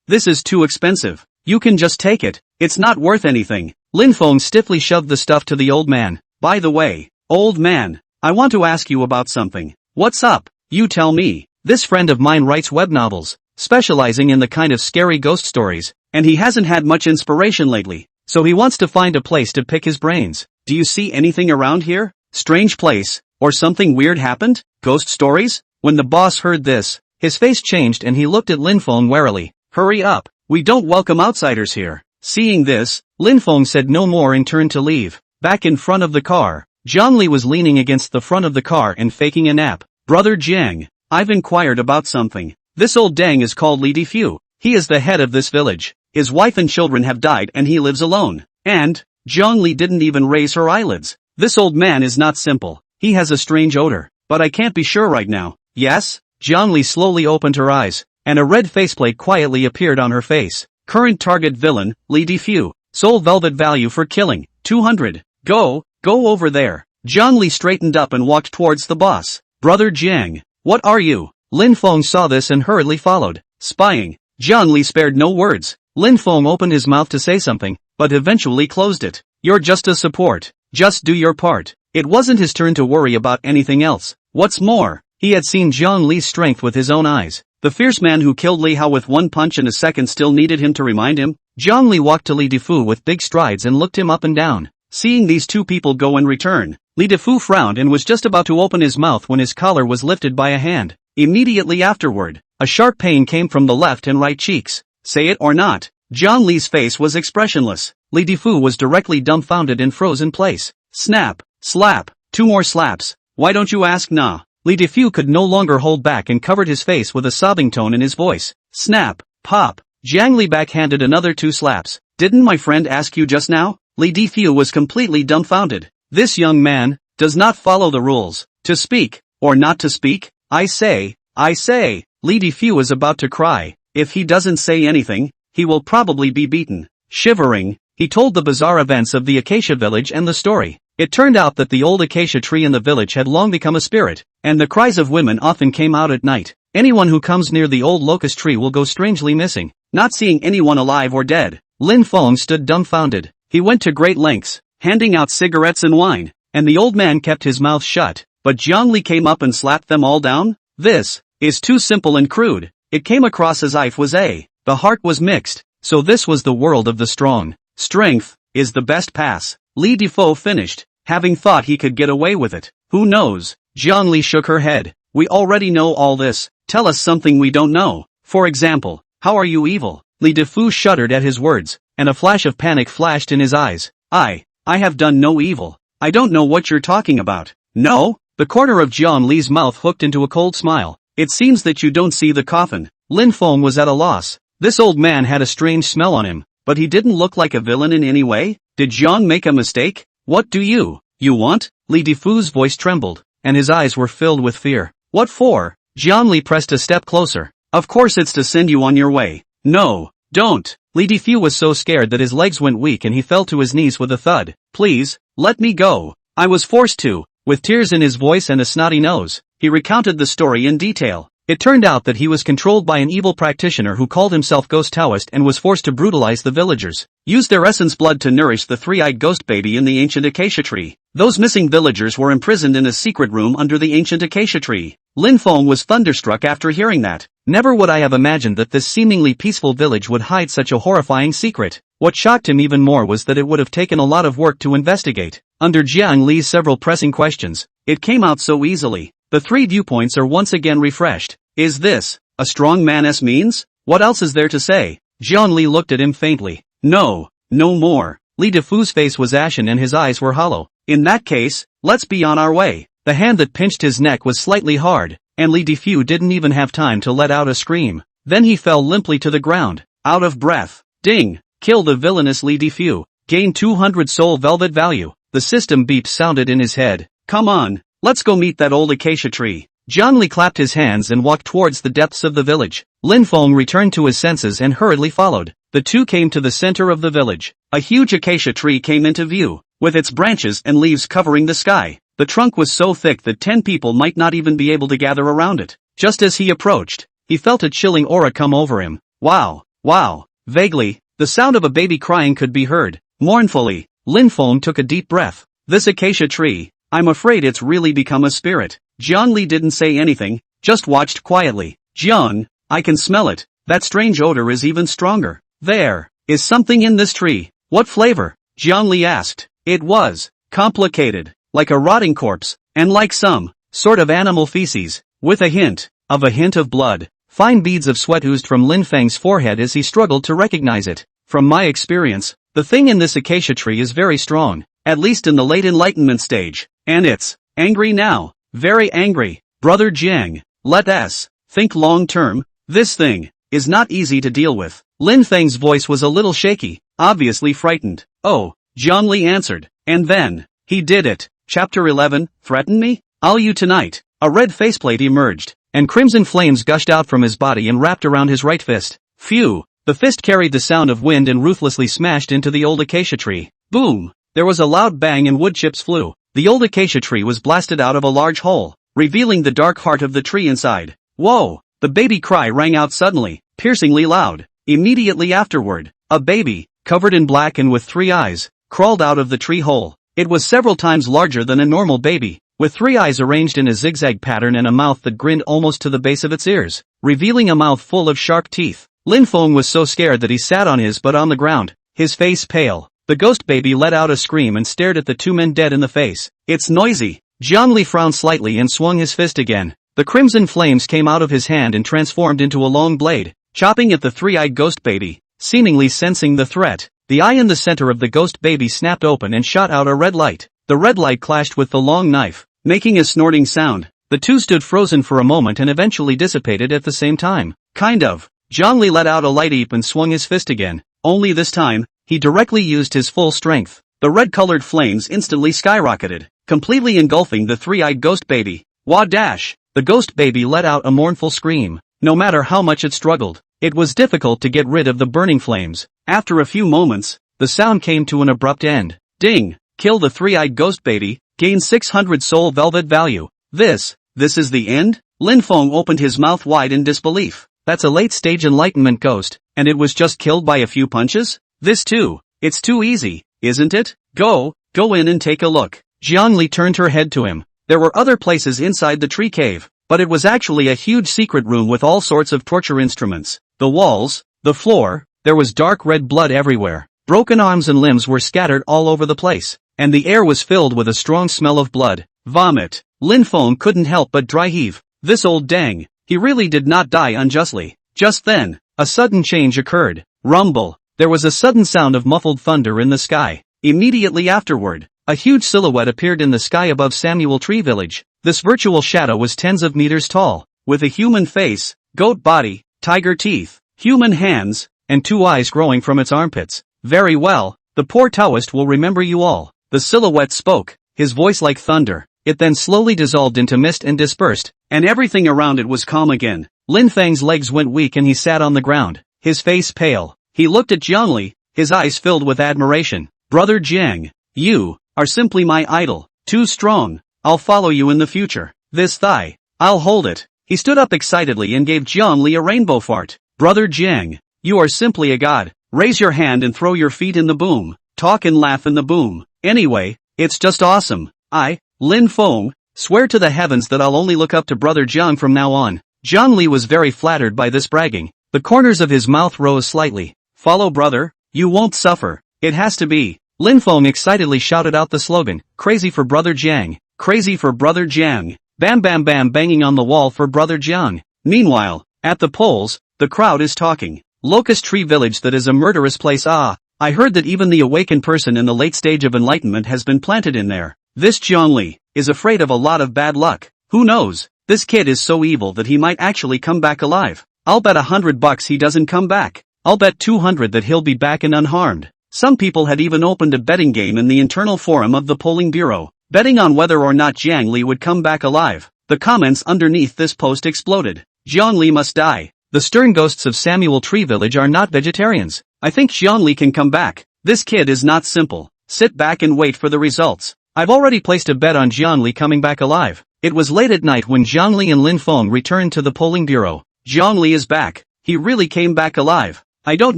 this is too expensive. You can just take it. It's not worth anything. Lin Feng stiffly shoved the stuff to the old man. By the way, old man, I want to ask you about something. What's up? You tell me. This friend of mine writes web novels, specializing in the kind of scary ghost stories, and he hasn't had much inspiration lately, so he wants to find a place to pick his brains. Do you see anything around here? Strange place, or something weird happened? Ghost stories? When the boss heard this, his face changed and he looked at Lin Feng warily. Hurry up, we don't welcome outsiders here. Seeing this, Lin Feng said no more and turned to leave. Back in front of the car, Jiang Li was leaning against the front of the car and faking a nap. Brother Jiang, I've inquired about something. This old dang is called Li Defu. He is the head of this village. His wife and children have died and he lives alone. And, Jiang Li didn't even raise her eyelids. This old man is not simple. He has a strange odor, but I can't be sure right now. Yes? Jiang Li slowly opened her eyes, and a red faceplate quietly appeared on her face. Current target villain, Li Defu. Soul velvet value for killing, 200. Go over there. Jiang Li straightened up and walked towards the boss. Brother Jiang, what are you? Lin Feng saw this and hurriedly followed. Spying. Jiang Li spared no words. Lin Feng opened his mouth to say something, but eventually closed it. You're just a support. Just do your part. It wasn't his turn to worry about anything else. What's more, he had seen Jiang Li's strength with his own eyes. The fierce man who killed Li Hao with one punch in a second still needed him to remind him. Jiang Li walked to Li Defu with big strides and looked him up and down. Seeing these two people go and return, Li Defu frowned and was just about to open his mouth when his collar was lifted by a hand. Immediately afterward, a sharp pain came from the left and right cheeks. Say it or not, Jiang Li's face was expressionless. Li Defu was directly dumbfounded and froze in place. Snap, slap, 2 more slaps. Why don't you ask nah? Li Defu could no longer hold back and covered his face with a sobbing tone in his voice. Snap, pop. Jiang Li backhanded another 2 slaps. Didn't my friend ask you just now? Li Defu was completely dumbfounded. This young man does not follow the rules. To speak, or not to speak? I say. Li Defu is about to cry. If he doesn't say anything, he will probably be beaten. Shivering, he told the bizarre events of the Acacia village and the story. It turned out that the old acacia tree in the village had long become a spirit, and the cries of women often came out at night. Anyone who comes near the old locust tree will go strangely missing, not seeing anyone alive or dead. Lin Feng stood dumbfounded. He went to great lengths, handing out cigarettes and wine, and the old man kept his mouth shut, but Jiang Li came up and slapped them all down? This is too simple and crude. It came across as if was the heart was mixed, so this was the world of the strong. Strength is the best pass. Li Defu finished, having thought he could get away with it. Who knows? Jiang Li shook her head. We already know all this. Tell us something we don't know. For example, how are you evil? Li Defu shuddered at his words, and a flash of panic flashed in his eyes. I have done no evil. I don't know what you're talking about. No? The corner of Jiang Li's mouth hooked into a cold smile. It seems that you don't see the coffin. Lin Feng was at a loss. This old man had a strange smell on him, but he didn't look like a villain in any way. Did Jiang make a mistake? What do you want? Li Defu's voice trembled, and his eyes were filled with fear. What for? Jiang Li pressed a step closer. Of course it's to send you on your way. No, don't. Li Defu was so scared that his legs went weak and he fell to his knees with a thud. Please, let me go. I was forced to. With tears in his voice and a snotty nose, he recounted the story in detail. It turned out that he was controlled by an evil practitioner who called himself Ghost Taoist and was forced to brutalize the villagers. Used their essence blood to nourish the 3-eyed ghost baby in the ancient acacia tree. Those missing villagers were imprisoned in a secret room under the ancient acacia tree. Lin Feng was thunderstruck after hearing that. Never would I have imagined that this seemingly peaceful village would hide such a horrifying secret. What shocked him even more was that it would have taken a lot of work to investigate. Under Jiang Li's several pressing questions, it came out so easily. The 3 viewpoints are once again refreshed. Is this a strong man's means? What else is there to say? Jiang Li looked at him faintly. No more. Li Defu's face was ashen and his eyes were hollow. In that case, let's be on our way. The hand that pinched his neck was slightly hard, and Li Defu didn't even have time to let out a scream. Then he fell limply to the ground, out of breath. Ding! Kill the villainously defew. Gain 200 soul velvet value. The system beep sounded in his head. Come on, let's go meet that old acacia tree. Zhongli clapped his hands and walked towards the depths of the village. Lin Feng returned to his senses and hurriedly followed. The two came to the center of the village. A huge acacia tree came into view, with its branches and leaves covering the sky. The trunk was so thick that 10 people might not even be able to gather around it. Just as he approached, he felt a chilling aura come over him. Wow, wow. Vaguely, the sound of a baby crying could be heard. Mournfully, Lin Feng took a deep breath. This acacia tree, I'm afraid it's really become a spirit. Zhongli didn't say anything, just watched quietly. Jiang, I can smell it. That strange odor is even stronger. There is something in this tree. What flavor? Zhongli asked. It was complicated, like a rotting corpse, and like some sort of animal feces, with a hint of blood. Fine beads of sweat oozed from Lin Feng's forehead as he struggled to recognize it. From my experience, the thing in this acacia tree is very strong, at least in the late enlightenment stage, and it's angry now, very angry. Brother Jiang, let us think long term. This thing is not easy to deal with. Lin Feng's voice was a little shaky, obviously frightened. Oh, Zhongli answered, and then he did it. Chapter 11, Threaten me? I'll you tonight. A red faceplate emerged, and crimson flames gushed out from his body and wrapped around his right fist. Phew! The fist carried the sound of wind and ruthlessly smashed into the old acacia tree. Boom! There was a loud bang and wood chips flew. The old acacia tree was blasted out of a large hole, revealing the dark heart of the tree inside. Whoa! The baby cry rang out suddenly, piercingly loud. Immediately afterward, a baby, covered in black and with 3 eyes, crawled out of the tree hole. It was several times larger than a normal baby, with 3 eyes arranged in a zigzag pattern and a mouth that grinned almost to the base of its ears, revealing a mouth full of sharp teeth. Lin Feng was so scared that he sat on his butt on the ground, his face pale. The ghost baby let out a scream and stared at the 2 men dead in the face. It's noisy. Zhongli frowned slightly and swung his fist again. The crimson flames came out of his hand and transformed into a long blade, chopping at the 3-eyed ghost baby, seemingly sensing the threat. The eye in the center of the ghost baby snapped open and shot out a red light. The red light clashed with the long knife, making a snorting sound. The two stood frozen for a moment and eventually dissipated at the same time. Kind of. Zhongli let out a light eep and swung his fist again. Only this time, he directly used his full strength. The red-colored flames instantly skyrocketed, completely engulfing the 3-eyed ghost baby. Wah dash! The ghost baby let out a mournful scream. No matter how much it struggled, it was difficult to get rid of the burning flames. After a few moments, the sound came to an abrupt end. Ding! Kill the 3-eyed ghost baby, gain 600 soul velvet value. This is the end? Lin Feng opened his mouth wide in disbelief. That's a late-stage enlightenment ghost, and it was just killed by a few punches? This too? It's too easy, isn't it? Go in and take a look. Zhongli turned her head to him. There were other places inside the tree cave, but it was actually a huge secret room with all sorts of torture instruments. The walls, the floor, there was dark red blood everywhere. Broken arms and limbs were scattered all over the place, and the air was filled with a strong smell of blood. Vomit. Lin Feng couldn't help but dry heave. This old dang, he really did not die unjustly. Just then, a sudden change occurred. Rumble. There was a sudden sound of muffled thunder in the sky. Immediately afterward, a huge silhouette appeared in the sky above Samuel Tree Village. This virtual shadow was tens of meters tall, with a human face, goat body, tiger teeth, human hands, and 2 eyes growing from its armpits. Very well, the poor Taoist will remember you all. The silhouette spoke, his voice like thunder. It then slowly dissolved into mist and dispersed, and everything around it was calm again. Lin Feng's legs went weak and he sat on the ground, his face pale. He looked at Zhongli, his eyes filled with admiration. Brother Jiang, you are simply my idol. Too strong. I'll follow you in the future. This thigh, I'll hold it. He stood up excitedly and gave Zhongli a rainbow fart. Brother Jiang, you are simply a god. Raise your hand and throw your feet in the boom. Talk and laugh in the boom. Anyway, it's just awesome. I, Lin Feng, swear to the heavens that I'll only look up to Brother Jiang from now on. Zhongli was very flattered by this bragging. The corners of his mouth rose slightly. Follow brother, you won't suffer. It has to be. Lin Feng excitedly shouted out the slogan, crazy for Brother Jiang, crazy for Brother Jiang. Bam bam bam banging on the wall for Brother Jiang. Meanwhile, at the polls, the crowd is talking. Locust Tree Village, that is a murderous place. Ah, I heard that even the awakened person in the late stage of enlightenment has been planted in there. This Zhongli is afraid of a lot of bad luck. Who knows? This kid is so evil that he might actually come back alive. I'll bet $100 he doesn't come back. I'll bet 200 that he'll be back and unharmed. Some people had even opened a betting game in the internal forum of the polling bureau, betting on whether or not Jiang Li would come back alive. The comments underneath this post exploded. Jiang Li must die. The stern ghosts of Samuel Tree Village are not vegetarians. I think Jiang Li can come back. This kid is not simple. Sit back and wait for the results. I've already placed a bet on Jiang Li coming back alive. It was late at night when Jiang Li and Lin Feng returned to the polling bureau. Jiang Li is back. He really came back alive. I don't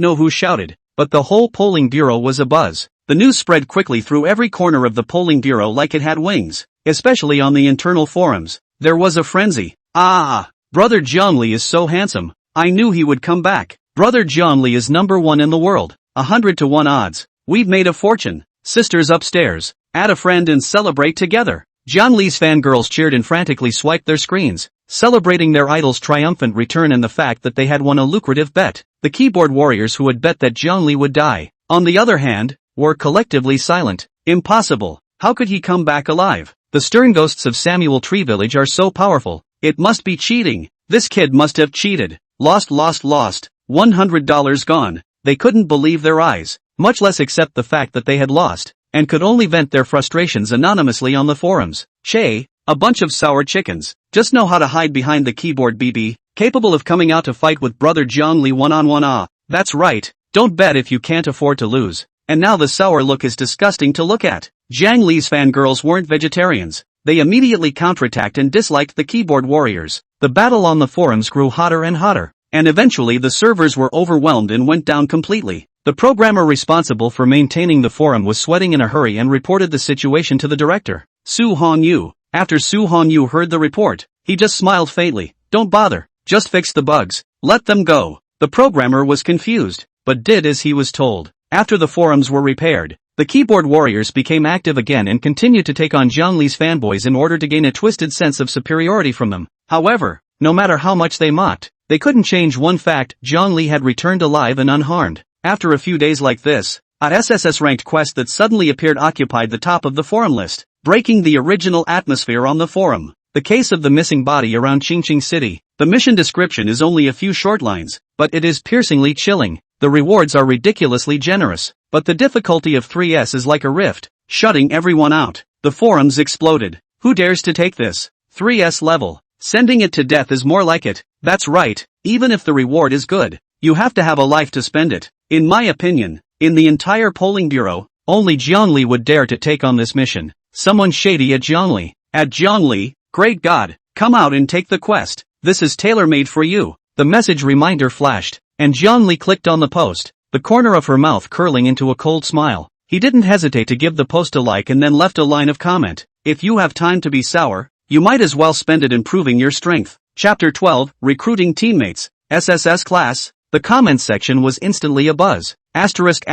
know who shouted, but the whole polling bureau was abuzz. The news spread quickly through every corner of the polling bureau like it had wings, especially on the internal forums. There was a frenzy. Brother Jiang Li is so handsome. I knew he would come back. Brother Jiang Li is #1 in the world. 100 to 1 odds. We've made a fortune. Sisters upstairs. Add a friend and celebrate together. Jiang Li's fangirls cheered and frantically swiped their screens, celebrating their idol's triumphant return and the fact that they had won a lucrative bet. The keyboard warriors who had bet that Jiang Li would die, on the other hand, were collectively silent. Impossible. How could he come back alive? The stern ghosts of Samuel Tree Village are so powerful. It must be cheating. This kid must have cheated. Lost. $100 gone. They couldn't believe their eyes, much less accept the fact that they had lost, and could only vent their frustrations anonymously on the forums. Che, a bunch of sour chickens, just know how to hide behind the keyboard BB, capable of coming out to fight with brother Jiang Li one-on-one. That's right, don't bet if you can't afford to lose. And now the sour look is disgusting to look at. Jiang Li's fangirls weren't vegetarians. They immediately counterattacked and disliked the keyboard warriors. The battle on the forums grew hotter and hotter, and eventually the servers were overwhelmed and went down completely. The programmer responsible for maintaining the forum was sweating in a hurry and reported the situation to the director, Su Hongyu. After Su Hongyu heard the report, he just smiled faintly. Don't bother, just fix the bugs, let them go. The programmer was confused, but did as he was told. After the forums were repaired, the keyboard warriors became active again and continued to take on Jiang Li's fanboys in order to gain a twisted sense of superiority from them. However, no matter how much they mocked, they couldn't change one fact: Jiang Li had returned alive and unharmed. After a few days like this, a SSS-ranked quest that suddenly appeared occupied the top of the forum list, breaking the original atmosphere on the forum. The case of the missing body around Qingqing City. The mission description is only a few short lines, but it is piercingly chilling. The rewards are ridiculously generous, but the difficulty of 3S is like a rift, shutting everyone out. The forums exploded. Who dares to take this 3S level? Sending it to death is more like it. That's right, even if the reward is good, you have to have a life to spend it. In my opinion, in the entire polling bureau, only Jiang Li would dare to take on this mission. Someone shady at Jiang Li. At Jiang Li, great God, come out and take the quest. This is tailor-made for you. The message reminder flashed, and Jiang Li clicked on the post, the corner of her mouth curling into a cold smile. He didn't hesitate to give the post a like and then left a line of comment. If you have time to be sour, you might as well spend it improving your strength. Chapter 12, Recruiting Teammates. SSS Class. The comments section was instantly abuzz. Asterisk.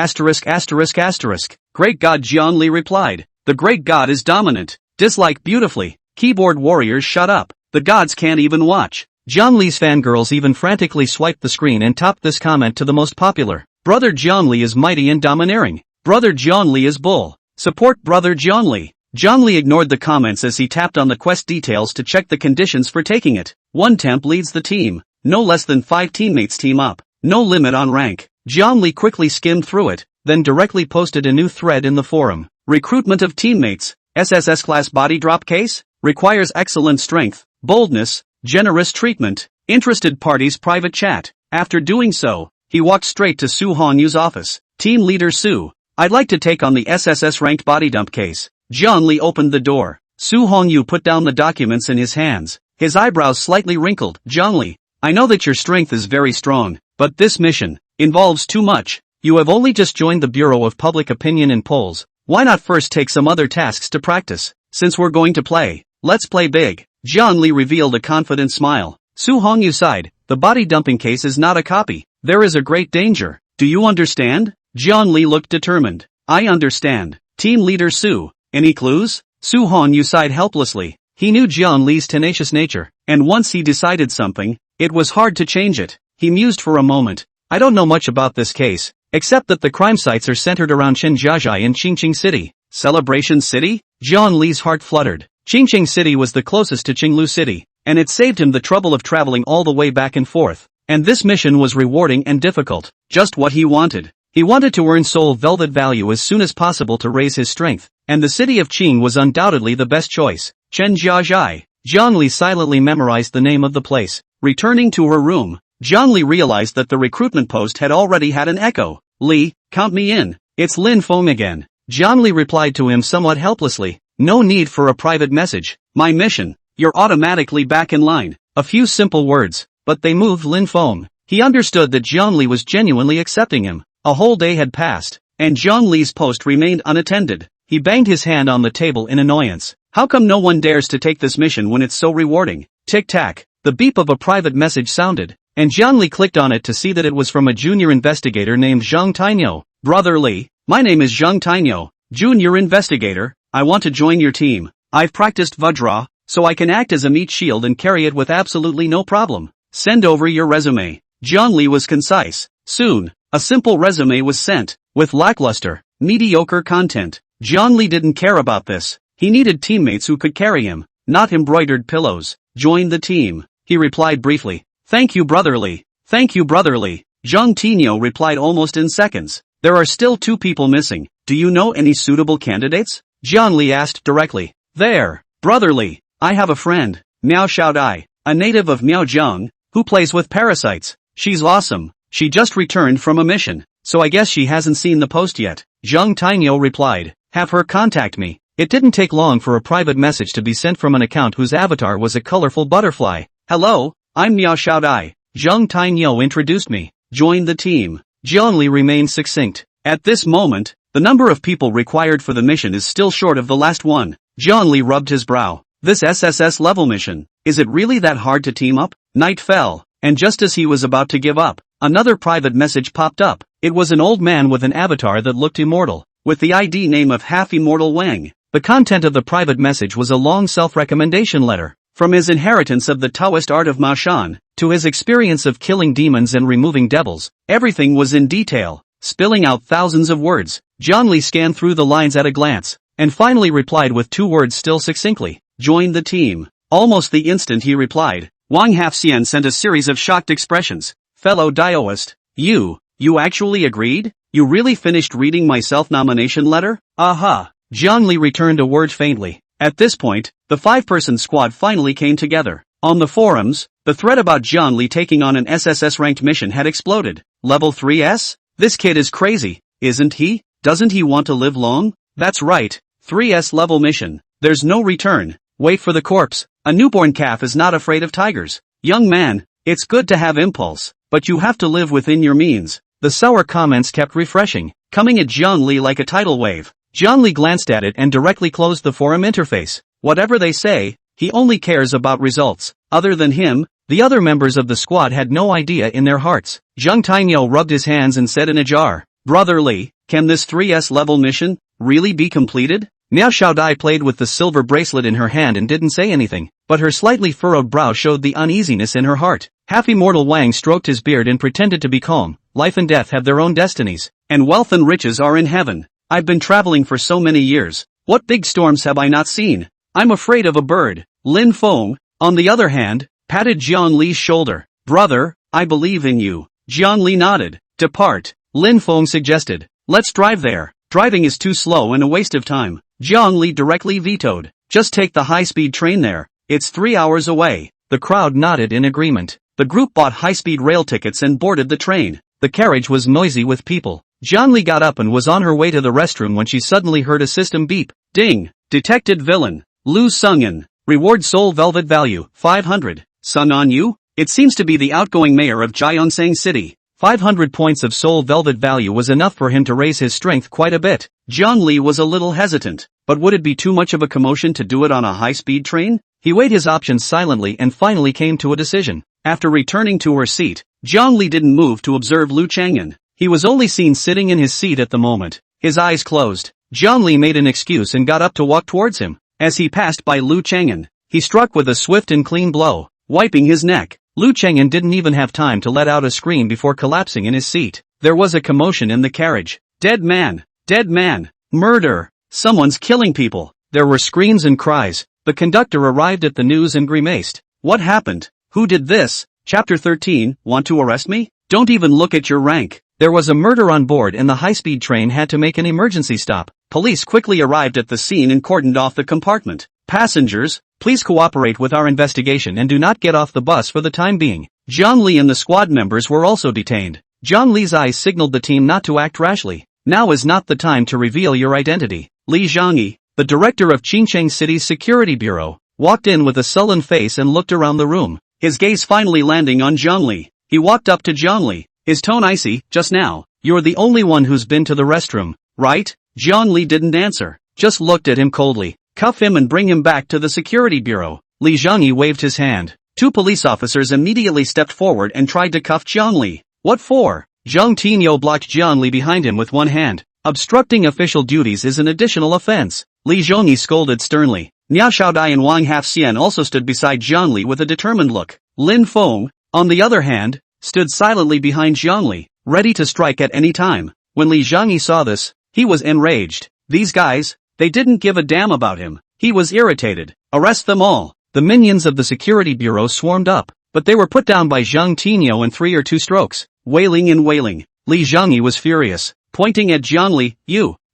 Great God, Jiang Li replied. The great God is dominant. Dislike beautifully. Keyboard warriors shut up. The gods can't even watch. Jiang Li's fangirls even frantically swiped the screen and topped this comment to the most popular. Brother Jiang Li is mighty and domineering. Brother Jiang Li is bull. Support Brother Jiang Li. Jiang Li ignored the comments as he tapped on the quest details to check the conditions for taking it. 1 temp leads the team. No less than 5 teammates team up. No limit on rank. Jiang Li quickly skimmed through it, then directly posted a new thread in the forum. Recruitment of teammates. SSS class body drop case? Requires excellent strength, boldness, generous treatment. Interested parties private chat. After doing so, he walked straight to Su Hongyu's office. Team leader Su, I'd like to take on the SSS ranked body dump case. Jiang Li opened the door. Su Hongyu put down the documents in his hands. His eyebrows slightly wrinkled. Jiang Li, I know that your strength is very strong, but this mission involves too much. You have only just joined the Bureau of Public Opinion and Polls. Why not first take some other tasks to practice? Since we're going to play, let's play big. Jiang Li revealed a confident smile. Su Hongyu sighed. The body dumping case is not a copy. There is a great danger. Do you understand? Jiang Li looked determined. I understand. Team leader Su, any clues? Su Hongyu sighed helplessly. He knew Jiang Li's tenacious nature, and once he decided something, it was hard to change it. He mused for a moment. I don't know much about this case, except that the crime sites are centered around Shenjiazhai and Qingqing City. Celebration City? Jiang Li's heart fluttered. Qingqing City was the closest to Qinglu City, and it saved him the trouble of traveling all the way back and forth. And this mission was rewarding and difficult. Just what he wanted. He wanted to earn soul velvet value as soon as possible to raise his strength, and the city of Qing was undoubtedly the best choice. Chenjiazhai. Zhangli silently memorized the name of the place. Returning to her room, Zhangli realized that the recruitment post had already had an echo. Li, count me in. It's Lin Feng again. Zhangli replied to him somewhat helplessly. No need for a private message. My mission. You're automatically back in line. A few simple words, but they moved Lin Feng. He understood that Zhangli was genuinely accepting him. A whole day had passed, and Zhongli's post remained unattended. He banged his hand on the table in annoyance. How come no one dares to take this mission when it's so rewarding? Tic-tac. The beep of a private message sounded, and Zhangli clicked on it to see that it was from a junior investigator named Zhang Tainyo. Brother Li, my name is Zhang Tainyo, junior investigator. I want to join your team. I've practiced Vajra, so I can act as a meat shield and carry it with absolutely no problem. Send over your resume. Zhangli was concise. Soon, a simple resume was sent, with lackluster, mediocre content. Zhangli didn't care about this. He needed teammates who could carry him, not embroidered pillows. Join the team, he replied briefly. Thank you, Brother Li. Thank you, Brother Li. Zhang Tinyo replied almost in seconds. There are still 2 people missing. Do you know any suitable candidates? Zhangli asked directly. There, Brother Li. I have a friend, Miao Xiaodai, a native of Miaozhong, who plays with parasites. She's awesome. She just returned from a mission, so I guess she hasn't seen the post yet. Zhang Tainyo replied. Have her contact me. It didn't take long for a private message to be sent from an account whose avatar was a colorful butterfly. Hello, I'm Miao Xiaodai. Zhang Tainyo introduced me. Join the team. Zhangli remained succinct. At this moment, the number of people required for the mission is still short of the last one. Zhangli rubbed his brow. This SSS level mission, is it really that hard to team up? Night fell, and just as he was about to give up, another private message popped up. It was an old man with an avatar that looked immortal, with the ID name of half-immortal Wang. The content of the private message was a long self-recommendation letter. From his inheritance of the Taoist art of Maoshan, to his experience of killing demons and removing devils, everything was in detail, spilling out thousands of words. Zhangli scanned through the lines at a glance, and finally replied with 2 words still succinctly. Join the team. Almost the instant he replied, Wang Hafxian sent a series of shocked expressions. Fellow Daoist, you actually agreed? You really finished reading my self-nomination letter? Aha! Zhangli returned a word faintly. At this point, the 5-person squad finally came together. On the forums, the thread about Zhangli taking on an SSS-ranked mission had exploded. Level 3S? This kid is crazy, isn't he? Doesn't he want to live long? That's right, 3S level mission. There's no return. Wait for the corpse. A newborn calf is not afraid of tigers. Young man, it's good to have impulse, but you have to live within your means. The sour comments kept refreshing, coming at Zhangli like a tidal wave. Zhangli glanced at it and directly closed the forum interface. Whatever they say, he only cares about results. Other than him, the other members of the squad had no idea in their hearts. Zhang Tainyo rubbed his hands and said in a jar, Brother Li, can this 3S level mission really be completed? Miao Xiaodai played with the silver bracelet in her hand and didn't say anything, but her slightly furrowed brow showed the uneasiness in her heart. Half-immortal Wang stroked his beard and pretended to be calm. Life and death have their own destinies, and wealth and riches are in heaven. I've been traveling for so many years. What big storms have I not seen? I'm afraid of a bird. Lin Feng, on the other hand, patted Jiang Li's shoulder. Brother, I believe in you. Jiang Li nodded. Depart, Lin Feng suggested. Let's drive there. Driving is too slow and a waste of time. Jiang Li directly vetoed. Just take the high-speed train there. It's 3 hours away. The crowd nodded in agreement. The group bought high-speed rail tickets and boarded the train. The carriage was noisy with people. Jiang Li got up and was on her way to the restroom when she suddenly heard a system beep. Ding! Detected villain. Lu Sungin. Reward soul velvet value, 500. Sun on you? It seems to be the outgoing mayor of Jiansang City. 500 points of soul velvet value was enough for him to raise his strength quite a bit. Zhang Li was a little hesitant, but would it be too much of a commotion to do it on a high-speed train? He weighed his options silently and finally came to a decision. After returning to her seat, Zhang Li didn't move to observe Lu Chang'an. He was only seen sitting in his seat at the moment, his eyes closed. Zhang Li made an excuse and got up to walk towards him. As he passed by Lu Chang'an, he struck with a swift and clean blow, wiping his neck. Lu Chang'an didn't even have time to let out a scream before collapsing in his seat. There was a commotion in the carriage. Dead man! Dead man! Murder! Someone's killing people! There were screams and cries. The conductor arrived at the news and grimaced. What happened? Who did this? Chapter 13, want to arrest me? Don't even look at your rank. There was a murder on board and the high-speed train had to make an emergency stop. Police quickly arrived at the scene and cordoned off the compartment. Passengers, please cooperate with our investigation and do not get off the bus for the time being. Zhang Li and the squad members were also detained. Zhang Li's eyes signaled the team not to act rashly. Now is not the time to reveal your identity. Li Zhangyi, the director of Qingcheng City's Security Bureau, walked in with a sullen face and looked around the room. His gaze finally landing on Zhang Li. He walked up to Zhang Li, his tone icy. Just now, you're the only one who's been to the restroom, right? Zhang Li didn't answer, just looked at him coldly. Cuff him and bring him back to the security bureau. Li Zhangyi waved his hand. Two police officers immediately stepped forward and tried to cuff Zhang Li. What for? Zhang Tinyo blocked Zhang Li behind him with one hand. Obstructing official duties is an additional offense. Li Zhangyi scolded sternly. Niao Xiaodai and Wang Hafxian also stood beside Zhang Li with a determined look. Lin Feng, on the other hand, stood silently behind Zhang Li, ready to strike at any time. When Li Zhangyi saw this, he was enraged. These guys, they didn't give a damn about him. He was irritated. Arrest them all. The minions of the security bureau swarmed up, but they were put down by Zhang Tinyo in 3 or 2 strokes. Wailing and wailing. Li Zhangyi was furious, pointing at Zhang Li.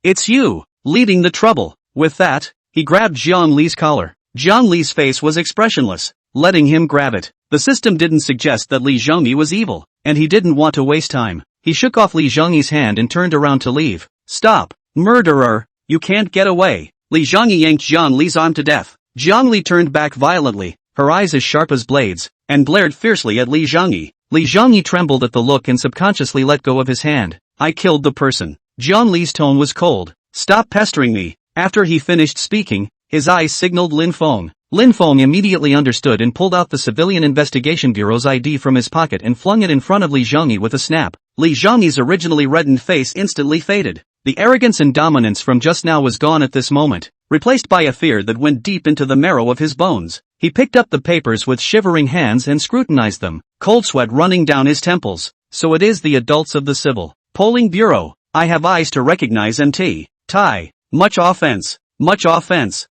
It's you, leading the trouble. With that, he grabbed Zhang Li's collar. Zhang Li's face was expressionless, letting him grab it. The system didn't suggest that Li Zhangyi was evil, and he didn't want to waste time. He shook off Li Zhangyi's hand and turned around to leave. Stop, murderer, you can't get away. Li Zhangyi yanked Zhang Li's arm to death. Zhang Li turned back violently, her eyes as sharp as blades, and glared fiercely at Li Zhangyi. Li Zhangyi trembled at the look and subconsciously let go of his hand. I killed the person. Zhang Li's tone was cold. Stop pestering me. After he finished speaking, his eyes signaled Lin Feng. Lin Feng immediately understood and pulled out the Civilian Investigation Bureau's ID from his pocket and flung it in front of Li Zhangyi with a snap. Li Zhangyi's originally reddened face instantly faded. The arrogance and dominance from just now was gone at this moment, replaced by a fear that went deep into the marrow of his bones. He picked up the papers with shivering hands and scrutinized them, cold sweat running down his temples. So it is the adults of the Civil Polling Bureau. I have eyes to recognize MT. Tai. Much offense.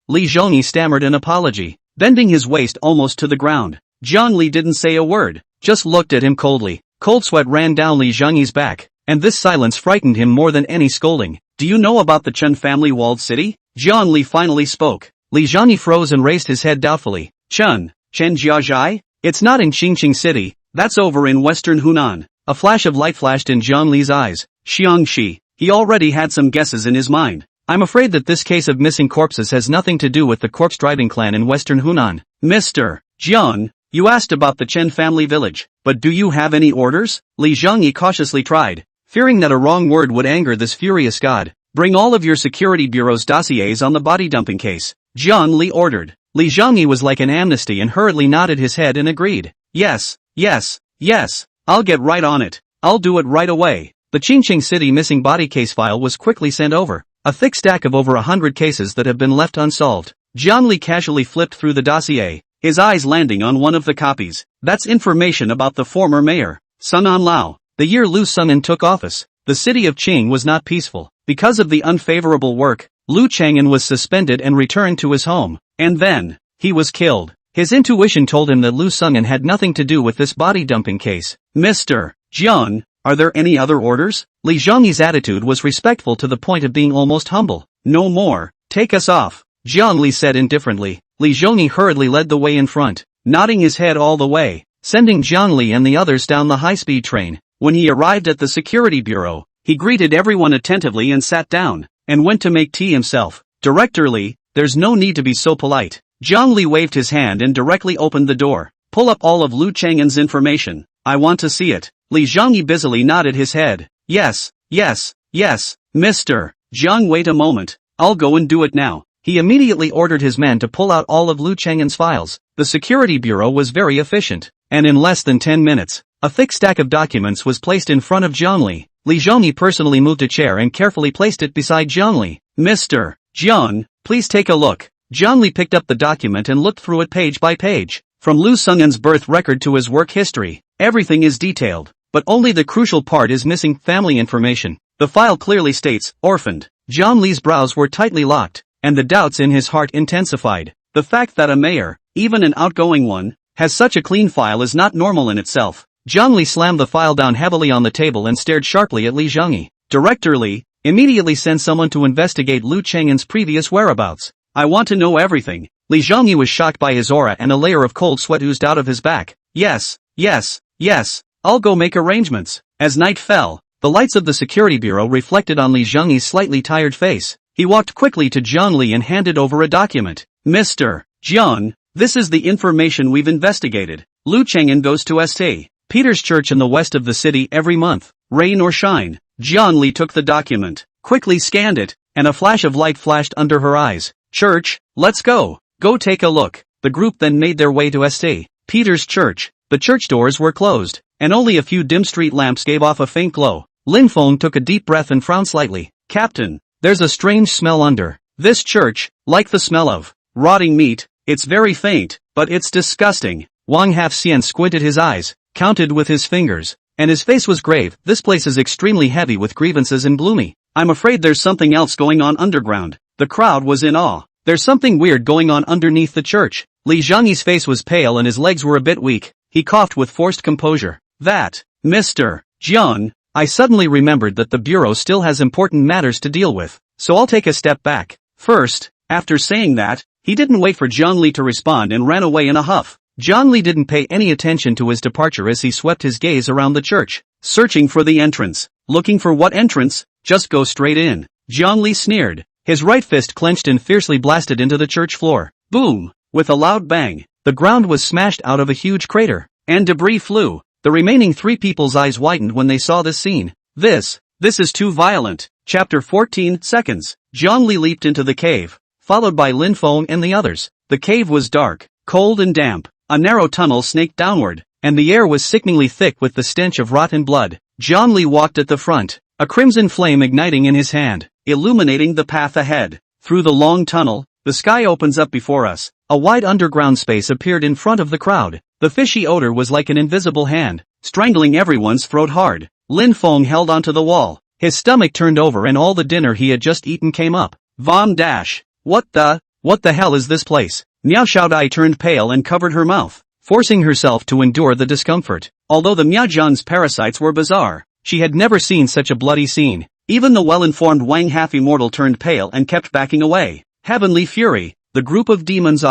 Li Zhangyi stammered an apology, bending his waist almost to the ground. Zhang Li didn't say a word, just looked at him coldly. Cold sweat ran down Li Zhangyi's back, and this silence frightened him more than any scolding. Do you know about the Chen family walled city? Zhang Li finally spoke. Li Zhangyi froze and raised his head doubtfully. Chen Jiazhai? It's not in Qingcheng City, that's over in western Hunan. A flash of light flashed in Zhang Li's eyes. Xiangxi. He already had some guesses in his mind. I'm afraid that this case of missing corpses has nothing to do with the corpse-driving clan in western Hunan. Mr. Jiang, you asked about the Chen family village, but do you have any orders? Li Zhangyi cautiously tried, fearing that a wrong word would anger this furious god. Bring all of your security bureau's dossiers on the body dumping case. Zhang Li ordered. Li Zhangyi was like an amnesty and hurriedly nodded his head and agreed. Yes, I'll get right on it. I'll do it right away. The Qingcheng City missing body case file was quickly sent over. A thick stack of over 100 cases that have been left unsolved. Zhang Li casually flipped through the dossier, his eyes landing on one of the copies. That's information about the former mayor, Sun Anlao. The year Lu Sung'an took office, the city of Qing was not peaceful. Because of the unfavorable work, Lu Chang'an was suspended and returned to his home. And then, he was killed. His intuition told him that Lu Sung'an had nothing to do with this body dumping case. Mr. Jiang, are there any other orders? Li Zhangyi's attitude was respectful to the point of being almost humble. No more. Take us off. Zhang Li said indifferently. Li Zhangyi hurriedly led the way in front, nodding his head all the way, sending Zhang Li and the others down the high-speed train. When he arrived at the security bureau, he greeted everyone attentively and sat down, and went to make tea himself. Director Li, there's no need to be so polite. Zhang Li waved his hand and directly opened the door. Pull up all of Lu Chang'an's information. I want to see it. Li Zhangyi busily nodded his head. Yes, Mr. Jiang, wait a moment. I'll go and do it now. He immediately ordered his men to pull out all of Lu Chang'an's files. The security bureau was very efficient, and in less than 10 minutes, a thick stack of documents was placed in front of Zhang Li. Li Zhangyi personally moved a chair and carefully placed it beside Zhang Li. Mr. Jiang, please take a look. Zhang Li picked up the document and looked through it page by page. From Lu Sung'an's birth record to his work history, everything is detailed, but only the crucial part is missing: family information. The file clearly states, orphaned. Zhang Li's brows were tightly locked, and the doubts in his heart intensified. The fact that a mayor, even an outgoing one, has such a clean file is not normal in itself. Zhang Li slammed the file down heavily on the table and stared sharply at Li Zhengyi. Director Li, immediately send someone to investigate Lu Cheng'en's previous whereabouts. I want to know everything. Li Zhengyi was shocked by his aura and a layer of cold sweat oozed out of his back. Yes, I'll go make arrangements. As night fell, the lights of the security bureau reflected on Li Zhengyi's slightly tired face. He walked quickly to Zhang Li and handed over a document. Mr. Zhang, this is the information we've investigated. Lu Cheng'en goes to St. Peter's Church in the west of the city every month, rain or shine. Zhang Li took the document, quickly scanned it, and a flash of light flashed under her eyes. Church, let's go. Go take a look. The group then made their way to St. Peter's Church. The church doors were closed, and only a few dim street lamps gave off a faint glow. Lin Feng took a deep breath and frowned slightly. Captain, there's a strange smell under this church, like the smell of rotting meat. It's very faint, but it's disgusting. Wang Hafxian squinted his eyes, counted with his fingers, and his face was grave. This place is extremely heavy with grievances and gloomy. I'm afraid there's something else going on underground. The crowd was in awe. There's something weird going on underneath the church. Li Zhengyi's face was pale and his legs were a bit weak. He coughed with forced composure. That, Mr. Zhang, I suddenly remembered that the bureau still has important matters to deal with, so I'll take a step back. First, after saying that, he didn't wait for Zhang Li to respond and ran away in a huff. Zhang Li didn't pay any attention to his departure as he swept his gaze around the church, searching for the entrance. Looking for what entrance? Just go straight in. Zhang Li sneered. His right fist clenched and fiercely blasted into the church floor. Boom! With a loud bang, the ground was smashed out of a huge crater, and debris flew. The remaining three people's eyes widened when they saw this scene. This is too violent. Chapter 14 Seconds. Zhang Li leaped into the cave, followed by Lin Feng and the others. The cave was dark, cold and damp. A narrow tunnel snaked downward, and the air was sickeningly thick with the stench of rotten blood. Zhang Li walked at the front, a crimson flame igniting in his hand, illuminating the path ahead. Through the long tunnel, the sky opens up before us. A wide underground space appeared in front of the crowd. The fishy odor was like an invisible hand, strangling everyone's throat hard. Lin Feng held onto the wall. His stomach turned over and all the dinner he had just eaten came up. Vom dash. What the hell is this place? Miao Xiaodai turned pale and covered her mouth, forcing herself to endure the discomfort. Although the Miaojian's parasites were bizarre, she had never seen such a bloody scene. Even the well-informed Wang half-immortal turned pale and kept backing away. Heavenly fury, the group of demons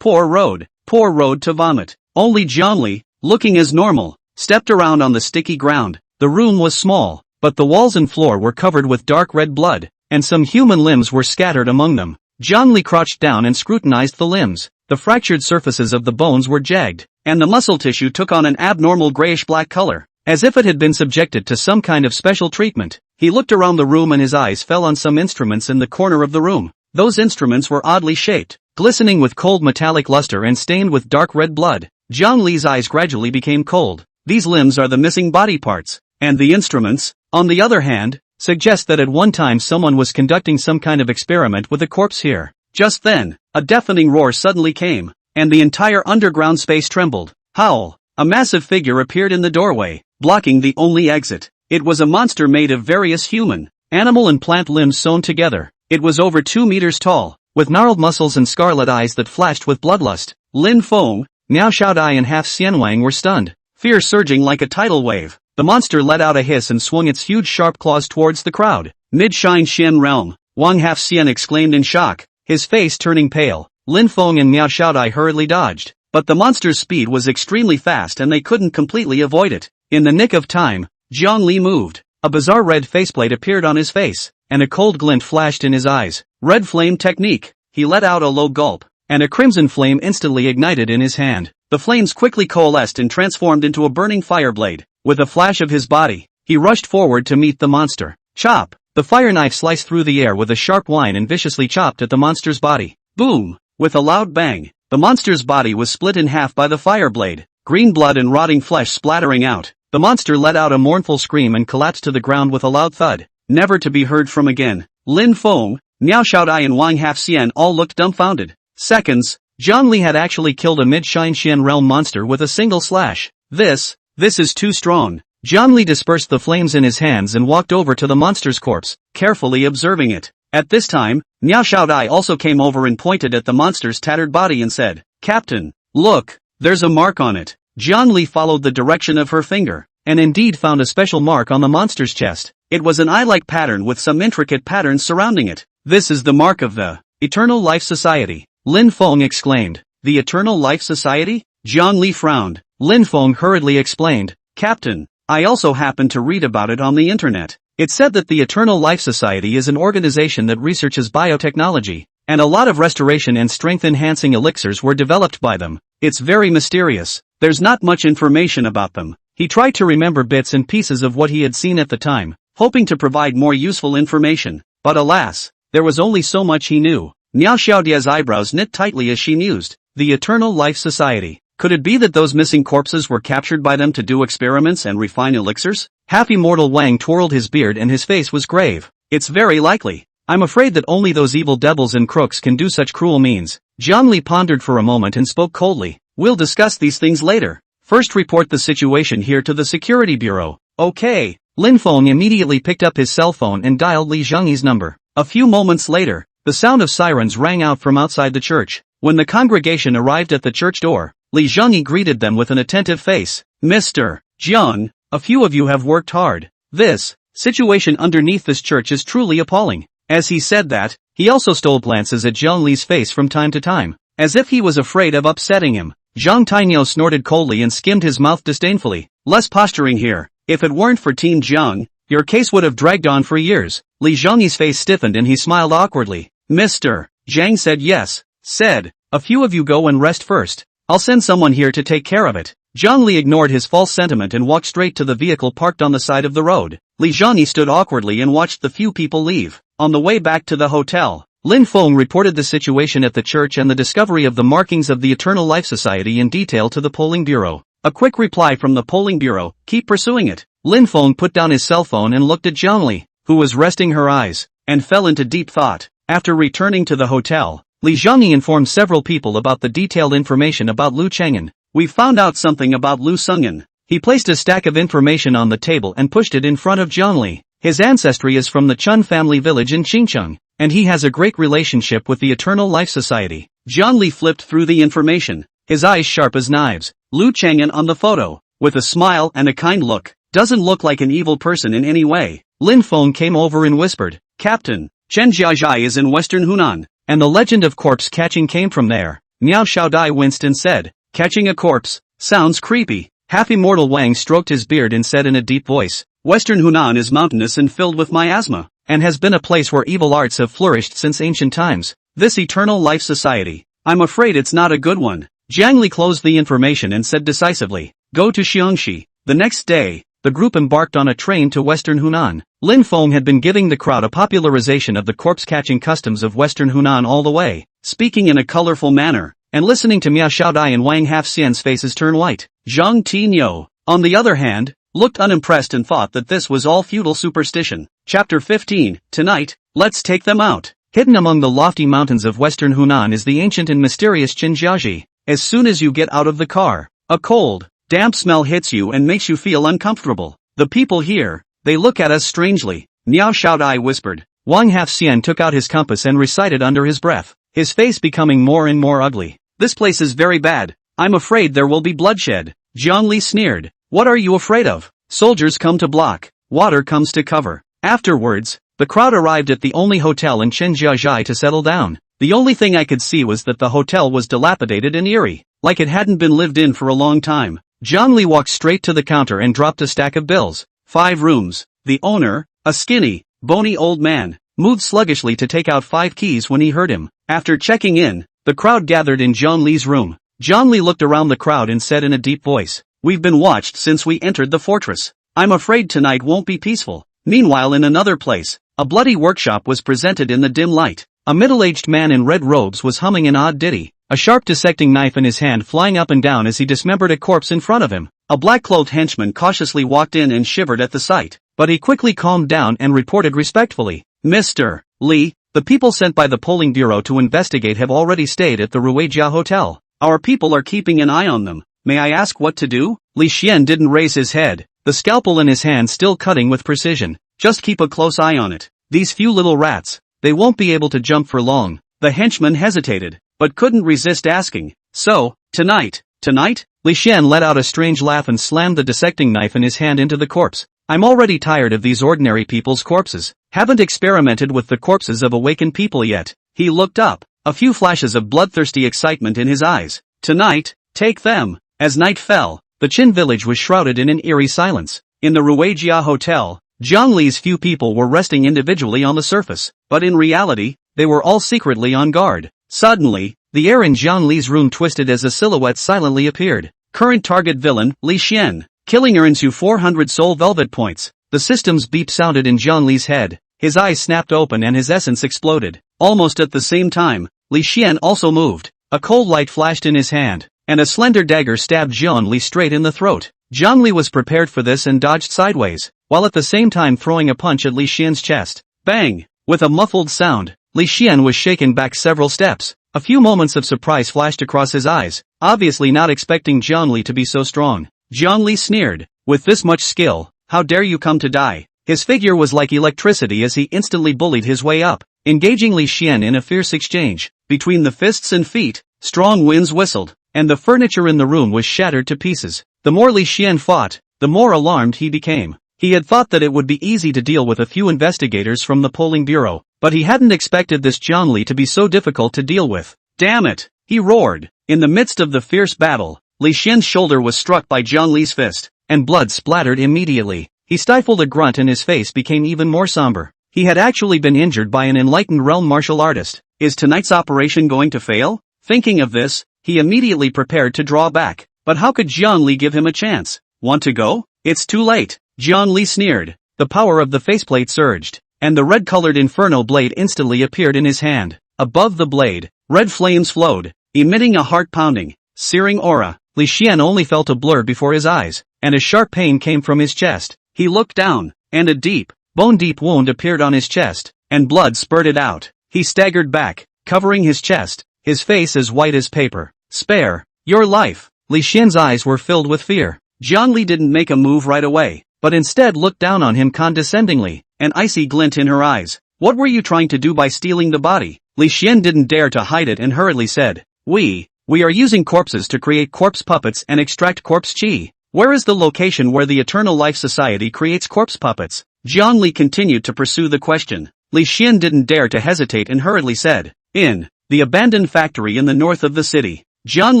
poor road to vomit. Only Zhang Li, looking as normal, stepped around on the sticky ground. The room was small, but the walls and floor were covered with dark red blood, and some human limbs were scattered among them. Zhang Li crouched down and scrutinized the limbs. The fractured surfaces of the bones were jagged, and the muscle tissue took on an abnormal grayish-black color, as if it had been subjected to some kind of special treatment. He looked around the room and his eyes fell on some instruments in the corner of the room. Those instruments were oddly shaped, glistening with cold metallic luster and stained with dark red blood. Zhang Li's eyes gradually became cold. These limbs are the missing body parts, and the instruments, on the other hand, suggest that at one time someone was conducting some kind of experiment with a corpse here. Just then, a deafening roar suddenly came, and the entire underground space trembled. Howl! A massive figure appeared in the doorway, blocking the only exit. It was a monster made of various human, animal and plant limbs sewn together. It was over 2 meters tall, with gnarled muscles and scarlet eyes that flashed with bloodlust. Lin Feng, Miao Xiaodai and Half Xianwang were stunned, fear surging like a tidal wave. The monster let out a hiss and swung its huge sharp claws towards the crowd. Mid-Shine Xian realm, Wang Half Xian exclaimed in shock, his face turning pale. Lin Feng and Miao Xiaodai hurriedly dodged, but the monster's speed was extremely fast and they couldn't completely avoid it. In the nick of time, Zhang Li moved. A bizarre red faceplate appeared on his face, and a cold glint flashed in his eyes. Red flame technique. He let out a low gulp, and a crimson flame instantly ignited in his hand. The flames quickly coalesced and transformed into a burning fire blade. With a flash of his body, he rushed forward to meet the monster. Chop! The fire knife sliced through the air with a sharp whine and viciously chopped at the monster's body. Boom! With a loud bang, the monster's body was split in half by the fire blade, green blood and rotting flesh splattering out. The monster let out a mournful scream and collapsed to the ground with a loud thud, never to be heard from again. Lin Feng, Miao Xiaodai and Wang Half Xian all looked dumbfounded. Seconds, Zhang Li had actually killed a mid-Shine Xian realm monster with a single slash. This is too strong. Zhang Li dispersed the flames in his hands and walked over to the monster's corpse, carefully observing it. At this time, Miao Xiaodai also came over and pointed at the monster's tattered body and said, "Captain, look, There's a mark on it. Jiang Li followed the direction of her finger, and indeed found a special mark on the monster's chest. It was an eye-like pattern with some intricate patterns surrounding it. This is the mark of the Eternal Life Society. Lin Feng exclaimed. The Eternal Life Society? Jiang Li frowned. Lin Feng hurriedly explained. Captain, I also happened to read about it on the internet. It said that the Eternal Life Society is an organization that researches biotechnology, and a lot of restoration and strength-enhancing elixirs were developed by them. It's very mysterious. There's not much information about them. He tried to remember bits and pieces of what he had seen at the time, hoping to provide more useful information. But alas, there was only so much he knew. Niao Xiaodia's eyebrows knit tightly as she mused. The Eternal Life Society. Could it be that those missing corpses were captured by them to do experiments and refine elixirs? Half-immortal Wang twirled his beard and his face was grave. It's very likely. I'm afraid that only those evil devils and crooks can do such cruel means. Jiang Li pondered for a moment and spoke coldly. We'll discuss these things later. First report the situation here to the Security Bureau. Okay. Lin Feng immediately picked up his cell phone and dialed Li Zhengyi's number. A few moments later, the sound of sirens rang out from outside the church. When the congregation arrived at the church door, Li Zhengyi greeted them with an attentive face. Mr. Jiang, a few of you have worked hard. This situation underneath this church is truly appalling. As he said that, he also stole glances at Jiang Li's face from time to time, as if he was afraid of upsetting him. Zhang Tainyo snorted coldly and skimmed his mouth disdainfully. Less posturing here. If it weren't for Team Jiang, your case would have dragged on for years. Li Zhengyi's face stiffened and he smiled awkwardly. Mr. Zhang said yes. Said, a few of you go and rest first. I'll send someone here to take care of it. Jiang Li ignored his false sentiment and walked straight to the vehicle parked on the side of the road. Li Zhengyi stood awkwardly and watched the few people leave. On the way back to the hotel, Lin Feng reported the situation at the church and the discovery of the markings of the Eternal Life Society in detail to the polling bureau. A quick reply from the polling bureau, keep pursuing it. Lin Feng put down his cell phone and looked at Jiang Li, who was resting her eyes, and fell into deep thought. After returning to the hotel, Li Zhengyi informed several people about the detailed information about Lu Cheng'an. We found out something about Lu Sung'an. He placed a stack of information on the table and pushed it in front of Jiang Li. His ancestry is from the Chun family village in Xincheng, and he has a great relationship with the Eternal Life Society. Jiang Li flipped through the information, his eyes sharp as knives. Lu Cheng'an on the photo, with a smile and a kind look, doesn't look like an evil person in any way. Lin Feng came over and whispered, Captain, Chen Jiazhai is in western Hunan. And the legend of corpse catching came from there. Miao Xiaodai winced and said, catching a corpse? Sounds creepy. Half-immortal Wang stroked his beard and said in a deep voice, Western Hunan is mountainous and filled with miasma, and has been a place where evil arts have flourished since ancient times. This Eternal Life Society, I'm afraid it's not a good one. Jiang Li closed the information and said decisively, go to Xiangxi. The next day, the group embarked on a train to Western Hunan. Lin Feng had been giving the crowd a popularization of the corpse-catching customs of Western Hunan all the way, speaking in a colorful manner, and listening to Miao Xiaodai and Wang Hafxian's faces turn white. Zhang Tinyo, on the other hand, looked unimpressed and thought that this was all feudal superstition. Chapter 15, Tonight, let's take them out. Hidden among the lofty mountains of Western Hunan is the ancient and mysterious Qinjiaji. As soon as you get out of the car, a cold, damp smell hits you and makes you feel uncomfortable. The people here, they look at us strangely. Miao Xiaodai whispered. Wang Hafxian took out his compass and recited under his breath, his face becoming more and more ugly. This place is very bad. I'm afraid there will be bloodshed. Jiang Li sneered. What are you afraid of? Soldiers come to block, water comes to cover. Afterwards, the crowd arrived at the only hotel in Qinjiazhai to settle down. The only thing I could see was that the hotel was dilapidated and eerie, like it hadn't been lived in for a long time. Jiang Li walked straight to the counter and dropped a stack of bills. 5 rooms. The owner, a skinny, bony old man, moved sluggishly to take out 5 keys when he heard him. After checking in, the crowd gathered in Jiang Li's room. Jiang Li looked around the crowd and said in a deep voice, we've been watched since we entered the fortress. I'm afraid tonight won't be peaceful. Meanwhile, in another place, a bloody workshop was presented in the dim light. A middle-aged man in red robes was humming an odd ditty, a sharp dissecting knife in his hand flying up and down as he dismembered a corpse in front of him. A black-clothed henchman cautiously walked in and shivered at the sight, but he quickly calmed down and reported respectfully, Mr. Li, the people sent by the polling bureau to investigate have already stayed at the Ruijia Hotel. Our people are keeping an eye on them. May I ask what to do? Li Xian didn't raise his head, the scalpel in his hand still cutting with precision. Just keep a close eye on it. These few little rats, they won't be able to jump for long. The henchman hesitated, but couldn't resist asking, so, tonight, Tonight? Li Xian let out a strange laugh and slammed the dissecting knife in his hand into the corpse. I'm already tired of these ordinary people's corpses. Haven't experimented with the corpses of awakened people yet. He looked up, a few flashes of bloodthirsty excitement in his eyes. Tonight, take them. As night fell, the Qin village was shrouded in an eerie silence. In the Ruijia Hotel, Zhang Li's few people were resting individually on the surface, but in reality, they were all secretly on guard. Suddenly, the air in Zhang Li's room twisted as a silhouette silently appeared. Current target villain, Li Xian. Killing earns you 400 soul velvet points. The system's beep sounded in Zhang Li's head. His eyes snapped open and his essence exploded. Almost at the same time, Li Xian also moved. A cold light flashed in his hand, and a slender dagger stabbed Zhang Li straight in the throat. Zhang Li was prepared for this and dodged sideways, while at the same time throwing a punch at Li Xian's chest. Bang! With a muffled sound, Li Xian was shaken back several steps. A few moments of surprise flashed across his eyes, obviously not expecting Zhang Li to be so strong. Zhang Li sneered, with this much skill, how dare you come to die? His figure was like electricity as he instantly bullied his way up, engaging Li Xian in a fierce exchange. Between the fists and feet, strong winds whistled, and the furniture in the room was shattered to pieces. The more Li Xian fought, the more alarmed he became. He had thought that it would be easy to deal with a few investigators from the polling bureau, but he hadn't expected this Zhang Li to be so difficult to deal with. Damn it! He roared. In the midst of the fierce battle, Li Xian's shoulder was struck by Zhang Li's fist, and blood splattered immediately. He stifled a grunt and his face became even more somber. He had actually been injured by an enlightened realm martial artist. Is tonight's operation going to fail? Thinking of this, he immediately prepared to draw back. But how could Zhang Li give him a chance? Want to go? It's too late. Zhang Li sneered. The power of the faceplate surged, and the red-colored inferno blade instantly appeared in his hand. Above the blade, red flames flowed, emitting a heart-pounding, searing aura. Li Xian only felt a blur before his eyes, and a sharp pain came from his chest. He looked down, and a deep, bone-deep wound appeared on his chest, and blood spurted out. He staggered back, covering his chest, his face as white as paper. Spare your life. Li Xian's eyes were filled with fear. Zhang Li didn't make a move right away, but instead looked down on him condescendingly, an icy glint in her eyes. What were you trying to do by stealing the body? Li Xian didn't dare to hide it and hurriedly said, We are using corpses to create corpse puppets and extract corpse chi. Where is the location where the Eternal Life Society creates corpse puppets? Zhang Li continued to pursue the question. Li Xian didn't dare to hesitate and hurriedly said, In the abandoned factory in the north of the city. Zhang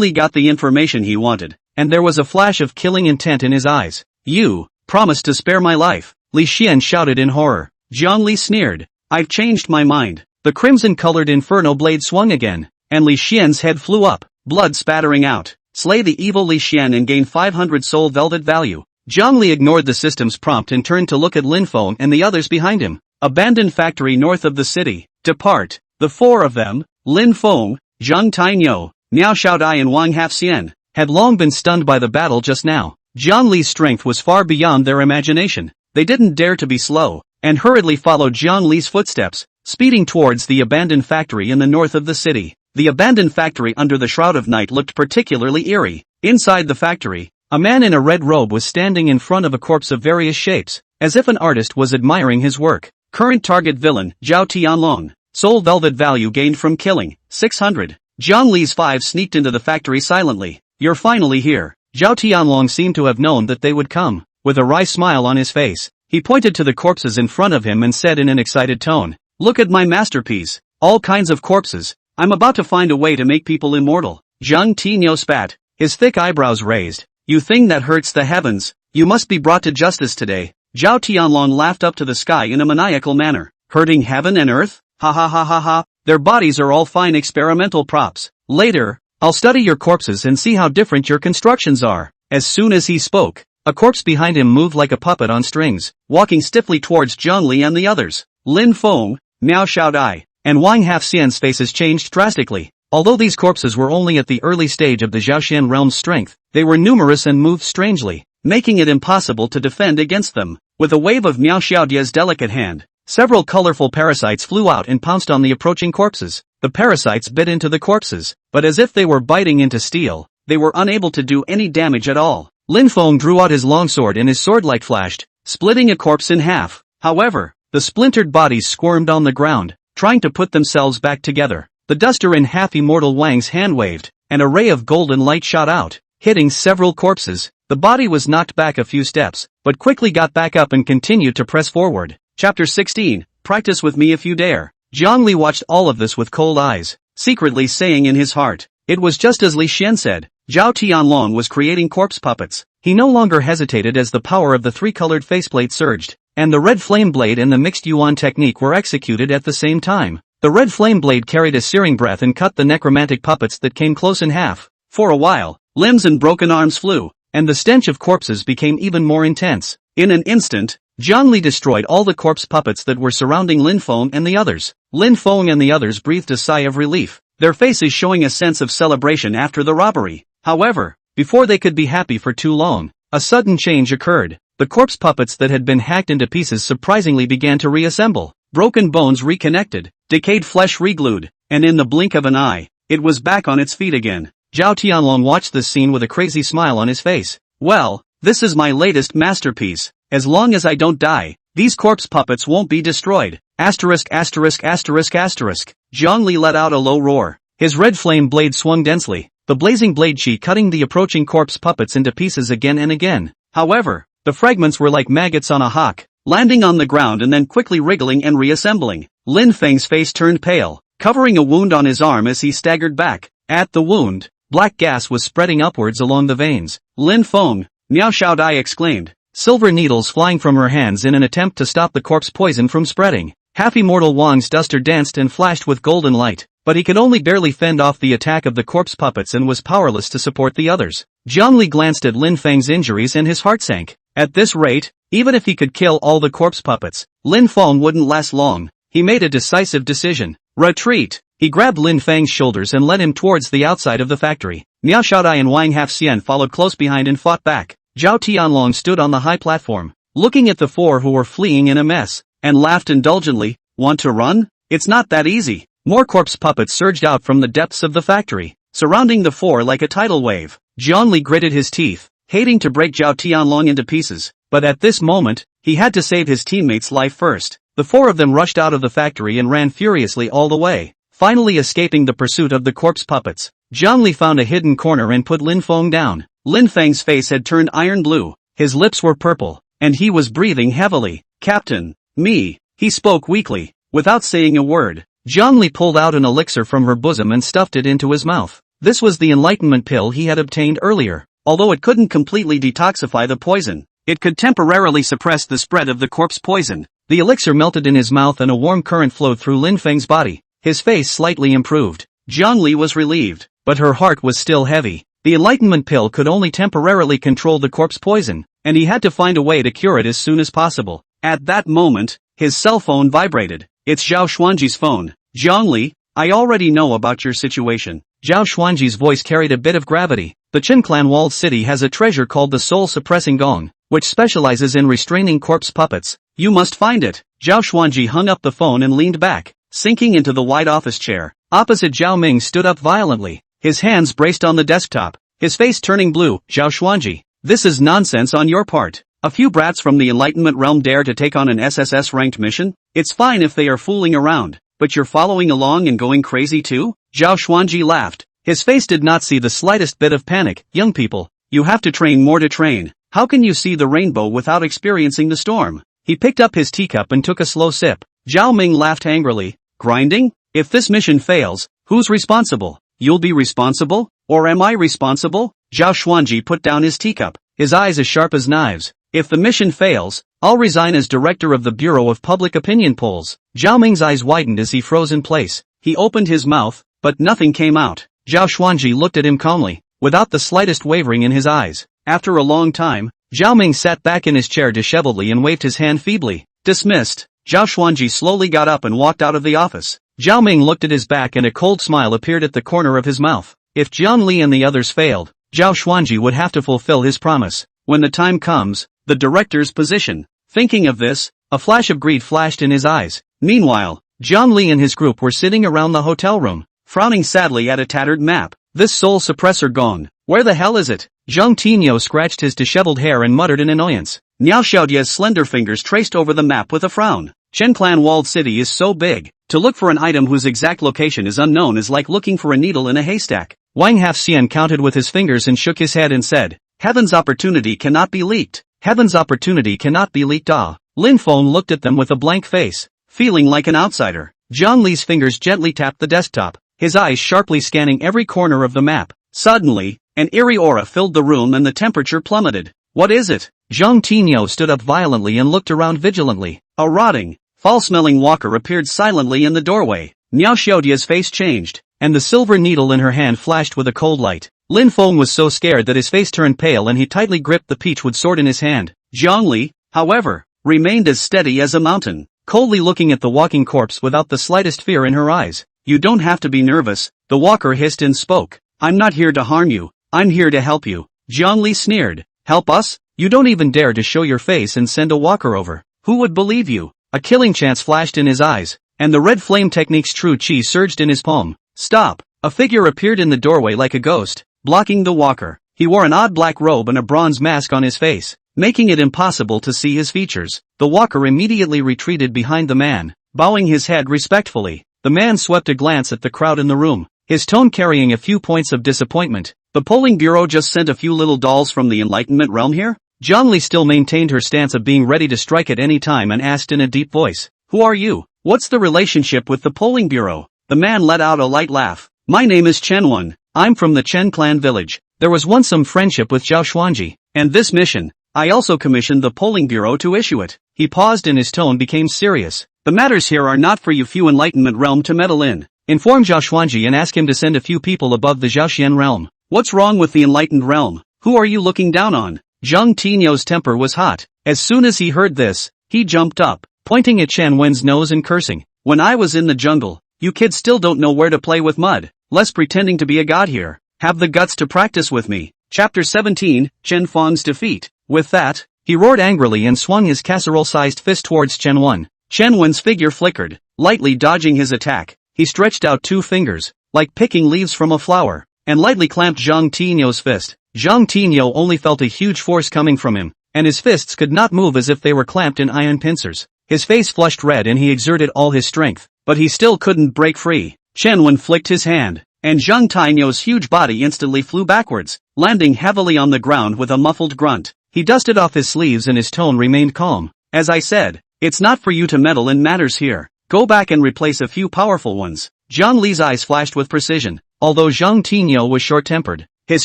Li got the information he wanted, and there was a flash of killing intent in his eyes. You promised to spare my life, Li Xian shouted in horror. Zhang Li sneered. I've changed my mind. The crimson-colored inferno blade swung again, and Li Xian's head flew up, blood spattering out. Slay the evil Li Xian and gain 500 soul velvet value. Zhang Li ignored the system's prompt and turned to look at Lin Feng and the others behind him. Abandoned factory north of the city. Depart. The four of them, Lin Feng, Zhang Tainyo, Miao Xiaodai and Wang Hafxian, had long been stunned by the battle just now. Zhang Li's strength was far beyond their imagination. They didn't dare to be slow, and hurriedly followed Zhang Li's footsteps, speeding towards the abandoned factory in the north of the city. The abandoned factory under the shroud of night looked particularly eerie. Inside the factory, a man in a red robe was standing in front of a corpse of various shapes, as if an artist was admiring his work. Current target villain, Zhao Tianlong. Soul velvet value gained from killing, 600. Zhang Li's five sneaked into the factory silently. You're finally here. Zhao Tianlong seemed to have known that they would come. With a wry smile on his face, he pointed to the corpses in front of him and said in an excited tone, Look at my masterpiece. All kinds of corpses. I'm about to find a way to make people immortal. Zhang Tinyo spat, his thick eyebrows raised. You thing that hurts the heavens, you must be brought to justice today. Zhao Tianlong laughed up to the sky in a maniacal manner. Hurting heaven and earth? Ha ha ha ha ha. Their bodies are all fine experimental props. Later, I'll study your corpses and see how different your constructions are. As soon as he spoke, a corpse behind him moved like a puppet on strings, walking stiffly towards Zhang Li and the others. Lin Feng, Miao Xiaodai, and Wang Hafxian's faces changed drastically. Although these corpses were only at the early stage of the Zhaoxian realm's strength, they were numerous and moved strangely, making it impossible to defend against them. With a wave of Miao Xiaodia's delicate hand, several colorful parasites flew out and pounced on the approaching corpses. The parasites bit into the corpses, but as if they were biting into steel, they were unable to do any damage at all. Lin Feng drew out his longsword and his swordlight flashed, splitting a corpse in half. However, the splintered bodies squirmed on the ground, trying to put themselves back together. The duster in half-immortal Wang's hand waved, and a ray of golden light shot out. hitting several corpses. The body was knocked back a few steps, but quickly got back up and continued to press forward. Chapter 16, Practice with me if you dare. Zhang watched all of this with cold eyes, secretly saying in his heart, it was just as Li Xian said. Zhao Tianlong was creating corpse puppets. He no longer hesitated as the power of the three-colored faceplate surged, and the red flame blade and the mixed yuan technique were executed at the same time. The red flame blade carried a searing breath and cut the necromantic puppets that came close in half. For a while, limbs and broken arms flew, and the stench of corpses became even more intense. In an instant, Zhang Li destroyed all the corpse puppets that were surrounding Lin Feng and the others. Lin Feng and the others breathed a sigh of relief, their faces showing a sense of celebration after the robbery. However, before they could be happy for too long, a sudden change occurred. The corpse puppets that had been hacked into pieces surprisingly began to reassemble. Broken bones reconnected, decayed flesh reglued, and in the blink of an eye, it was back on its feet again. Zhao Tianlong watched this scene with a crazy smile on his face. Well, this is my latest masterpiece. As long as I don't die, these corpse puppets won't be destroyed. Asterisk. Zhang Li let out a low roar. His red flame blade swung densely, the blazing blade chi cutting the approaching corpse puppets into pieces again and again. However, the fragments were like maggots on a hawk, landing on the ground and then quickly wriggling and reassembling. Lin Feng's face turned pale, covering a wound on his arm as he staggered back. At the wound, black gas was spreading upwards along the veins. Lin Feng, Miao Xiaodai exclaimed, silver needles flying from her hands in an attempt to stop the corpse poison from spreading. Half-immortal Wang's duster danced and flashed with golden light, but he could only barely fend off the attack of the corpse puppets and was powerless to support the others. Zhang Li glanced at Lin Feng's injuries and his heart sank. At this rate, even if he could kill all the corpse puppets, Lin Feng wouldn't last long. He made a decisive decision. Retreat! He grabbed Lin Feng's shoulders and led him towards the outside of the factory. Miao Xiaodai and Wang Hafxian followed close behind and fought back. Zhao Tianlong stood on the high platform, looking at the four who were fleeing in a mess, and laughed indulgently. Want to run? It's not that easy. More corpse puppets surged out from the depths of the factory, surrounding the four like a tidal wave. Zhang Li gritted his teeth, hating to break Zhao Tianlong into pieces, but at this moment, he had to save his teammate's life first. The four of them rushed out of the factory and ran furiously all the way, finally escaping the pursuit of the corpse puppets. Zhang Li found a hidden corner and put Lin Feng down. Lin Feng's face had turned iron blue, his lips were purple, and he was breathing heavily. Captain, me, he spoke weakly, without saying a word. Zhang Li pulled out an elixir from her bosom and stuffed it into his mouth. This was the enlightenment pill he had obtained earlier. Although it couldn't completely detoxify the poison, it could temporarily suppress the spread of the corpse poison. The elixir melted in his mouth and a warm current flowed through Lin Feng's body. His face slightly improved. Zhang Li was relieved, but her heart was still heavy. The enlightenment pill could only temporarily control the corpse poison, and he had to find a way to cure it as soon as possible. At that moment, his cell phone vibrated. It's Zhao Xuanji's phone. Zhang Li, I already know about your situation. Zhao Xuanji's voice carried a bit of gravity. The Qin clan walled city has a treasure called the soul-suppressing gong, which specializes in restraining corpse puppets. You must find it. Zhao Xuanji hung up the phone and leaned back, sinking into the wide office chair. Opposite Zhao Ming stood up violently, his hands braced on the desktop, his face turning blue. Zhao Xuanji, this is nonsense on your part. A few brats from the Enlightenment realm dare to take on an SSS-ranked mission? It's fine if they are fooling around, but you're following along and going crazy too? Zhao Xuanji laughed. His face did not see the slightest bit of panic. Young people, you have to train more to train. How can you see the rainbow without experiencing the storm? He picked up his teacup and took a slow sip. Zhao Ming laughed angrily. Grinding? If this mission fails, who's responsible? You'll be responsible? Or am I responsible? Zhao Xuanji put down his teacup, his eyes as sharp as knives. If the mission fails, I'll resign as director of the Bureau of Public Opinion Polls. Zhao Ming's eyes widened as he froze in place. He opened his mouth, but nothing came out. Zhao Xuanji looked at him calmly, without the slightest wavering in his eyes. After a long time, Zhao Ming sat back in his chair disheveledly and waved his hand feebly. Dismissed. Zhao Xuanji slowly got up and walked out of the office. Zhao Ming looked at his back and a cold smile appeared at the corner of his mouth. If Jiang Li and the others failed, Zhao Xuanji would have to fulfill his promise. When the time comes, the director's position. Thinking of this, a flash of greed flashed in his eyes. Meanwhile, Jiang Li and his group were sitting around the hotel room, frowning sadly at a tattered map. This soul suppressor gong, where the hell is it? Zhang Tinyo scratched his disheveled hair and muttered in annoyance. Niao Xiaodia's slender fingers traced over the map with a frown. Chen Clan walled city is so big, to look for an item whose exact location is unknown is like looking for a needle in a haystack. Wang Halfxian counted with his fingers and shook his head and said, Heaven's opportunity cannot be leaked. Heaven's opportunity cannot be leaked. Ah. Lin Feng looked at them with a blank face, feeling like an outsider. Zhang Li's fingers gently tapped the desktop, his eyes sharply scanning every corner of the map. Suddenly, an eerie aura filled the room and the temperature plummeted. What is it? Zhang Tinyo stood up violently and looked around vigilantly. A rotting, foul-smelling walker appeared silently in the doorway. Miao Xiaodia's face changed, and the silver needle in her hand flashed with a cold light. Lin Feng was so scared that his face turned pale and he tightly gripped the peachwood sword in his hand. Zhang Li, however, remained as steady as a mountain, coldly looking at the walking corpse without the slightest fear in her eyes. You don't have to be nervous, the walker hissed and spoke. I'm not here to harm you, I'm here to help you. Zhang Li sneered. Help us? You don't even dare to show your face and send a walker over. Who would believe you? A killing chance flashed in his eyes, and the red flame technique's true chi surged in his palm. Stop! A figure appeared in the doorway like a ghost, blocking the walker. He wore an odd black robe and a bronze mask on his face, making it impossible to see his features. The walker immediately retreated behind the man, bowing his head respectfully. The man swept a glance at the crowd in the room, his tone carrying a few points of disappointment. The polling bureau just sent a few little dolls from the Enlightenment realm here? Zhang Li still maintained her stance of being ready to strike at any time and asked in a deep voice. Who are you? What's the relationship with the polling bureau? The man let out a light laugh. My name is Chen Wen. I'm from the Chen Clan village. There was once some friendship with Zhao Xuanji. And this mission, I also commissioned the polling bureau to issue it. He paused and his tone became serious. The matters here are not for you few Enlightenment realm to meddle in. Inform Zhao Xuanji and ask him to send a few people above the Zhaoxian realm. What's wrong with the Enlightened realm? Who are you looking down on? Zhang Tinyo's temper was hot. As soon as he heard this, he jumped up, pointing at Chen Wen's nose and cursing. When I was in the jungle, you kids still don't know where to play with mud. Less pretending to be a god here. Have the guts to practice with me. Chapter 17, Chen Feng's defeat. With that, he roared angrily and swung his casserole-sized fist towards Chen Wen. Chen Wen's figure flickered, lightly dodging his attack. He stretched out two fingers, like picking leaves from a flower, and lightly clamped Zhang Tinyo's fist. Zhang Tinyo only felt a huge force coming from him, and his fists could not move as if they were clamped in iron pincers. His face flushed red and he exerted all his strength, but he still couldn't break free. Chen Wen flicked his hand, and Zhang Tinyo's huge body instantly flew backwards, landing heavily on the ground with a muffled grunt. He dusted off his sleeves and his tone remained calm. As I said, it's not for you to meddle in matters here. Go back and replace a few powerful ones. Zhang Li's eyes flashed with precision. Although Zhang Tinyo was short-tempered, his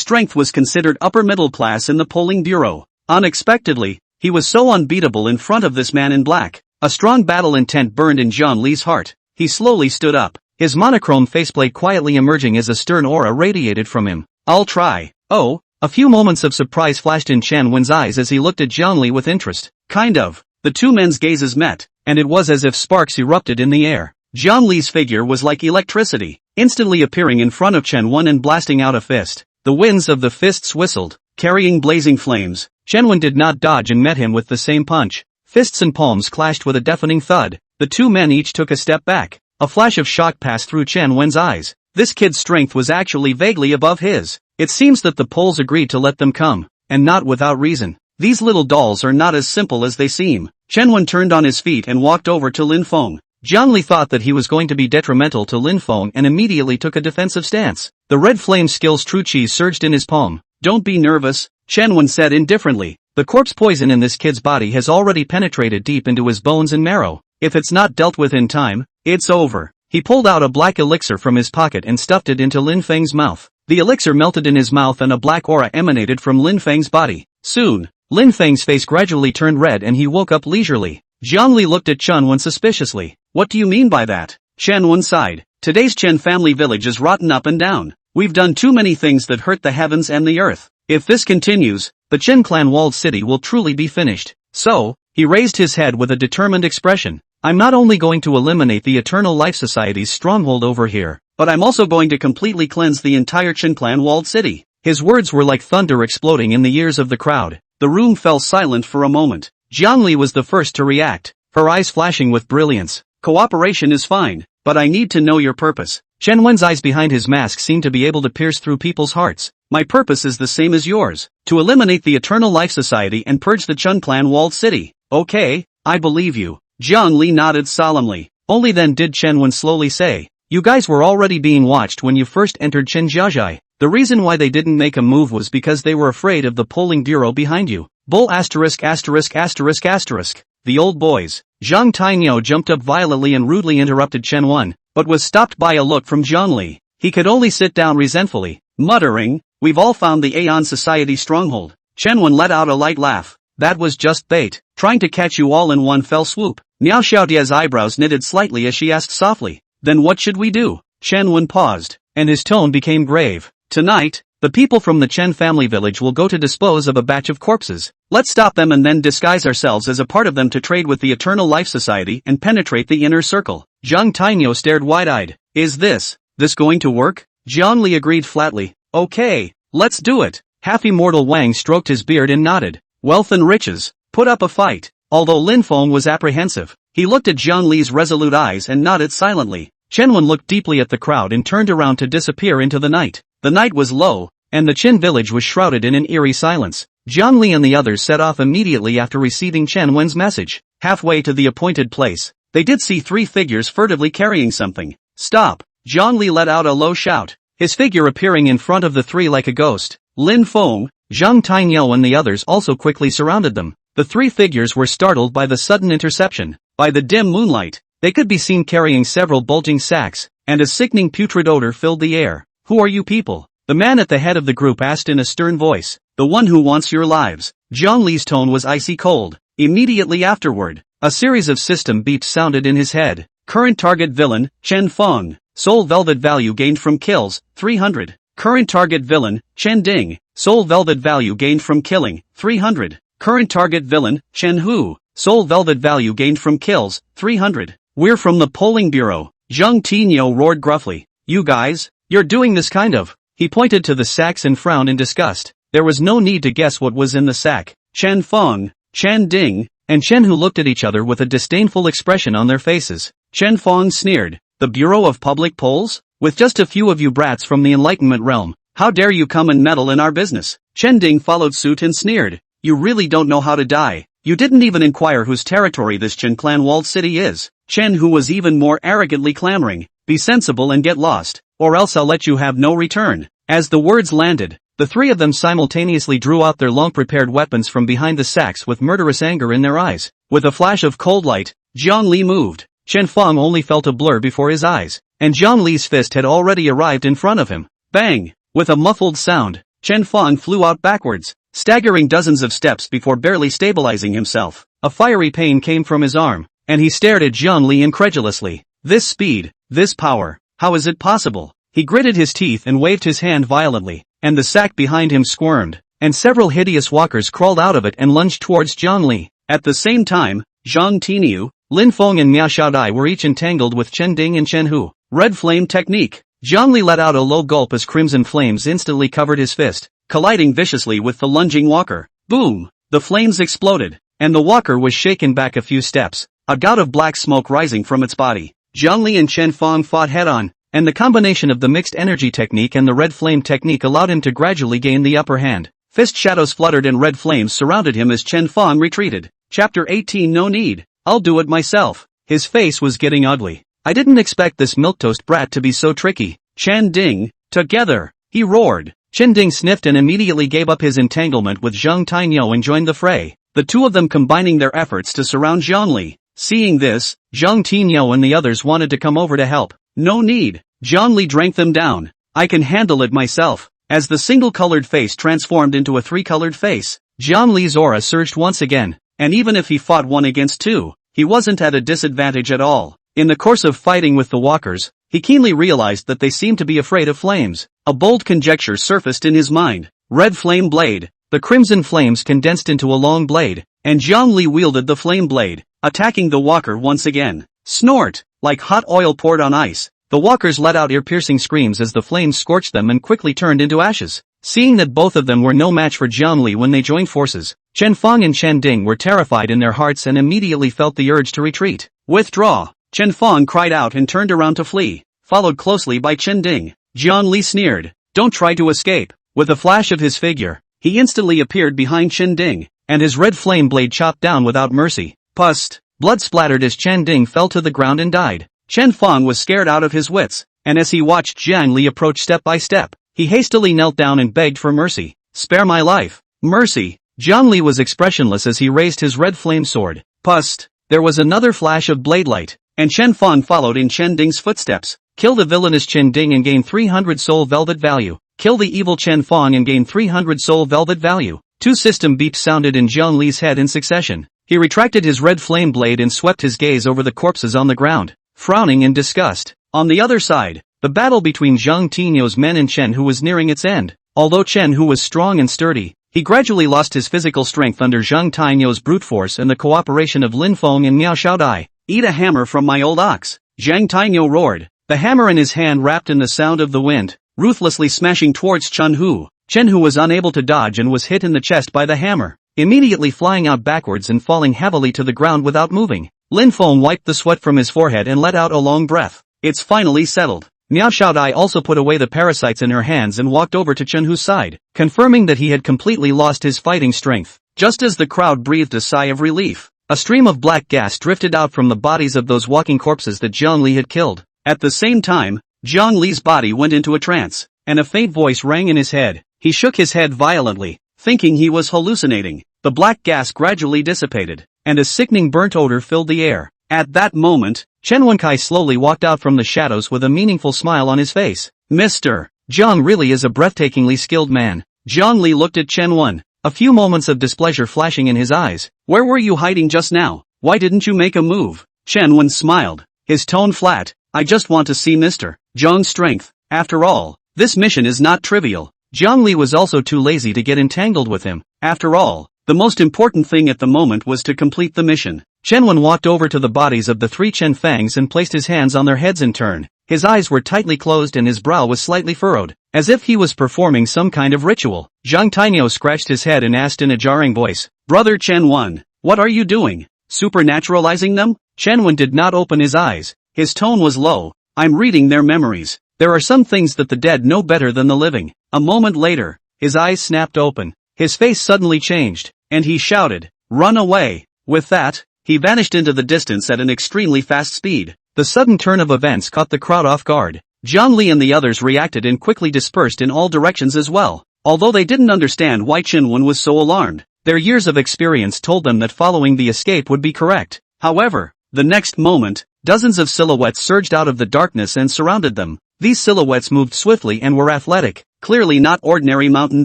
strength was considered upper middle class in the polling bureau. Unexpectedly, he was so unbeatable in front of this man in black. A strong battle intent burned in Zhang Li's heart. He slowly stood up, his monochrome faceplate quietly emerging as a stern aura radiated from him. I'll try. Oh, a few moments of surprise flashed in Chen Wen's eyes as he looked at Zhang Li with interest. Kind of. The two men's gazes met, and it was as if sparks erupted in the air. Zhang Li's figure was like electricity, instantly appearing in front of Chen Wen and blasting out a fist. The winds of the fists whistled, carrying blazing flames. Chen Wen did not dodge and met him with the same punch. Fists and palms clashed with a deafening thud. The two men each took a step back. A flash of shock passed through Chen Wen's eyes. This kid's strength was actually vaguely above his. It seems that the Poles agreed to let them come, and not without reason. These little dolls are not as simple as they seem. Chen Wen turned on his feet and walked over to Lin Feng. Zhang Li thought that he was going to be detrimental to Lin Feng and immediately took a defensive stance. The red flame skill's true chi surged in his palm. Don't be nervous, Chen Wen said indifferently. The corpse poison in this kid's body has already penetrated deep into his bones and marrow. If it's not dealt with in time, it's over. He pulled out a black elixir from his pocket and stuffed it into Lin Feng's mouth. The elixir melted in his mouth and a black aura emanated from Lin Feng's body. Soon, Lin Feng's face gradually turned red and he woke up leisurely. Zhang Li looked at Chen Wen suspiciously. What do you mean by that? Chen Wen sighed. Today's Chen family village is rotten up and down. We've done too many things that hurt the heavens and the earth. If this continues, the Chen clan walled city will truly be finished. So, he raised his head with a determined expression. I'm not only going to eliminate the Eternal Life Society's stronghold over here, but I'm also going to completely cleanse the entire Chen clan walled city. His words were like thunder exploding in the ears of the crowd. The room fell silent for a moment. Zhang Li was the first to react, her eyes flashing with brilliance. Cooperation is fine, but I need to know your purpose. Chen Wen's eyes behind his mask seemed to be able to pierce through people's hearts. My purpose is the same as yours, to eliminate the Eternal Life Society and purge the Chen clan walled city. Okay, I believe you. Jiang Li nodded solemnly. Only then did Chen Wen slowly say, "You guys were already being watched when you first entered Chenjiajai. The reason why they didn't make a move was because they were afraid of the polling bureau behind you." Bull asterisk asterisk asterisk asterisk. The old boys. Zhang Tainyo jumped up violently and rudely interrupted Chen Wen, but was stopped by a look from Jiang Li. He could only sit down resentfully, muttering, "We've all found the Aeon Society stronghold." Chen Wen let out a light laugh. "That was just bait, trying to catch you all in one fell swoop." Miao Xiaodia's eyebrows knitted slightly as she asked softly, "Then what should we do?" Chen Wen paused, and his tone became grave. "Tonight, the people from the Chen family village will go to dispose of a batch of corpses. Let's stop them and then disguise ourselves as a part of them to trade with the Eternal Life Society and penetrate the inner circle." Zhang Tainyo stared wide-eyed. "Is this going to work?" Jiang Li agreed flatly. "Okay, let's do it." Half-immortal Wang stroked his beard and nodded. "Wealth and riches, put up a fight." Although Lin Feng was apprehensive, he looked at Jiang Li's resolute eyes and nodded silently. Chen Wen looked deeply at the crowd and turned around to disappear into the night. The night was low, and the Qin village was shrouded in an eerie silence. Jiang Li and the others set off immediately after receiving Chen Wen's message. Halfway to the appointed place, they did see three figures furtively carrying something. "Stop!" Jiang Li let out a low shout, his figure appearing in front of the three like a ghost. Lin Feng, Zhang Tainyo and the others also quickly surrounded them. The three figures were startled by the sudden interception. By the dim moonlight, they could be seen carrying several bulging sacks, and a sickening putrid odor filled the air. "Who are you people?" the man at the head of the group asked in a stern voice. "The one who wants your lives." Jiang Li's tone was icy cold. Immediately afterward, a series of system beeps sounded in his head. Current target villain, Chen Feng. Soul velvet value gained from kills, 300. Current target villain, Chen Ding. Soul velvet value gained from killing, 300. Current target villain, Chen Hu. Soul velvet value gained from kills, 300. "We're from the polling bureau." Zhang Tinyo roared gruffly. "You guys, you're doing this kind of." He pointed to the sacks and frowned in disgust. There was no need to guess what was in the sack. Chen Feng, Chen Ding, and Chen Hu looked at each other with a disdainful expression on their faces. Chen Feng sneered. "The Bureau of Public Polls? With just a few of you brats from the Enlightenment realm, how dare you come and meddle in our business?" Chen Ding followed suit and sneered. "You really don't know how to die. You didn't even inquire whose territory this Chen clan walled city is." Chen Hu was even more arrogantly clamoring, "Be sensible and get lost, or else I'll let you have no return." As the words landed, the three of them simultaneously drew out their long-prepared weapons from behind the sacks with murderous anger in their eyes. With a flash of cold light, Jiang Li moved. Chen Feng only felt a blur before his eyes, and Jiang Li's fist had already arrived in front of him. Bang! With a muffled sound, Chen Feng flew out backwards, staggering dozens of steps before barely stabilizing himself. A fiery pain came from his arm, and he stared at Jiang Li incredulously. "This speed, this power, how is it possible?" He gritted his teeth and waved his hand violently, and the sack behind him squirmed, and several hideous walkers crawled out of it and lunged towards Jiang Li. At the same time, Zhang Tinyu, Lin Feng and Miao Xiaodai were each entangled with Chen Ding and Chen Hu. Red flame technique. Jiang Li let out a low gulp as crimson flames instantly covered his fist, colliding viciously with the lunging walker. Boom! The flames exploded, and the walker was shaken back a few steps, a gout of black smoke rising from its body. Jiang Li and Chen Feng fought head-on, and the combination of the mixed energy technique and the red flame technique allowed him to gradually gain the upper hand. Fist shadows fluttered and red flames surrounded him as Chen Feng retreated. Chapter 18. No need, I'll do it myself. His face was getting ugly. I didn't expect this milquetoast brat to be so tricky. Chen Ding, together, he roared. Chen Ding sniffed and immediately gave up his entanglement with Zhang Tainyo and joined the fray, the two of them combining their efforts to surround Jiang Li. Seeing this, Zhang Tainyo and the others wanted to come over to help. No need. Jiang Li drank them down. I can handle it myself. As the single-colored face transformed into a three-colored face, Jiang Li's aura surged once again, and even if he fought one against two, he wasn't at a disadvantage at all. In the course of fighting with the walkers, he keenly realized that they seemed to be afraid of flames. A bold conjecture surfaced in his mind. Red flame blade. The crimson flames condensed into a long blade, and Jiang Li wielded the flame blade, attacking the walker once again. Snort! Like hot oil poured on ice, the walkers let out ear-piercing screams as the flames scorched them and quickly turned into ashes. Seeing that both of them were no match for Jiang Li when they joined forces, Chen Feng and Chen Ding were terrified in their hearts and immediately felt the urge to retreat. Withdraw! Chen Feng cried out and turned around to flee, followed closely by Chen Ding. Jiang Li sneered, "Don't try to escape." With a flash of his figure, he instantly appeared behind Chen Ding, and his red flame blade chopped down without mercy. Pust! Blood splattered as Chen Ding fell to the ground and died. Chen Fong was scared out of his wits, and as he watched Jiang Li approach step by step, he hastily knelt down and begged for mercy. "Spare my life. Mercy." Jiang Li was expressionless as he raised his red flame sword. Pust! There was another flash of blade light, and Chen Fong followed in Chen Ding's footsteps. Kill the villainous Chen Ding and gain 300 soul velvet value. Kill the evil Chen Fong and gain 300 soul velvet value. Two system beeps sounded in Jiang Li's head in succession. He retracted his red flame blade and swept his gaze over the corpses on the ground, frowning in disgust. On the other side, the battle between Zhang Tinyo's men and Chen Hu was nearing its end. Although Chen Hu was strong and sturdy, he gradually lost his physical strength under Zhang Tinyo's brute force and the cooperation of Lin Feng and Miao Xiaodai. "Eat a hammer from my old ox," Zhang Tinyo roared, the hammer in his hand wrapped in the sound of the wind, ruthlessly smashing towards Chen Hu. Chen Hu was unable to dodge and was hit in the chest by the hammer, immediately flying out backwards and falling heavily to the ground without moving. Lin Feng wiped the sweat from his forehead and let out a long breath. "It's finally settled." Miao Xiaodai also put away the parasites in her hands and walked over to Chen Hu's side, confirming that he had completely lost his fighting strength. Just as the crowd breathed a sigh of relief, a stream of black gas drifted out from the bodies of those walking corpses that Jiang Li had killed. At the same time, Jiang Li's body went into a trance, and a faint voice rang in his head. He shook his head violently, thinking he was hallucinating. The black gas gradually dissipated, and a sickening burnt odor filled the air. At that moment, Chen Wenkai slowly walked out from the shadows with a meaningful smile on his face. "Mr. Jiang really is a breathtakingly skilled man." Jiang Li looked at Chen Wen, a few moments of displeasure flashing in his eyes. "Where were you hiding just now? Why didn't you make a move?" Chen Wen smiled, his tone flat. "I just want to see Mr. Jiang's strength. After all, this mission is not trivial." Jiang Li was also too lazy to get entangled with him. After all, the most important thing at the moment was to complete the mission. Chen Wen walked over to the bodies of the three Chen Fangs and placed his hands on their heads in turn. His eyes were tightly closed and his brow was slightly furrowed, as if he was performing some kind of ritual. Zhang Tinyo scratched his head and asked in a jarring voice, "Brother Chen Wen, what are you doing? Supernaturalizing them?" Chen Wen did not open his eyes. His tone was low. "I'm reading their memories. There are some things that the dead know better than the living." A moment later, his eyes snapped open. His face suddenly changed, and he shouted, "Run away!" With that, he vanished into the distance at an extremely fast speed. The sudden turn of events caught the crowd off guard. Jiang Li and the others reacted and quickly dispersed in all directions as well. Although they didn't understand why Chen Wen was so alarmed, their years of experience told them that following the escape would be correct. However, the next moment, dozens of silhouettes surged out of the darkness and surrounded them. These silhouettes moved swiftly and were athletic, clearly not ordinary mountain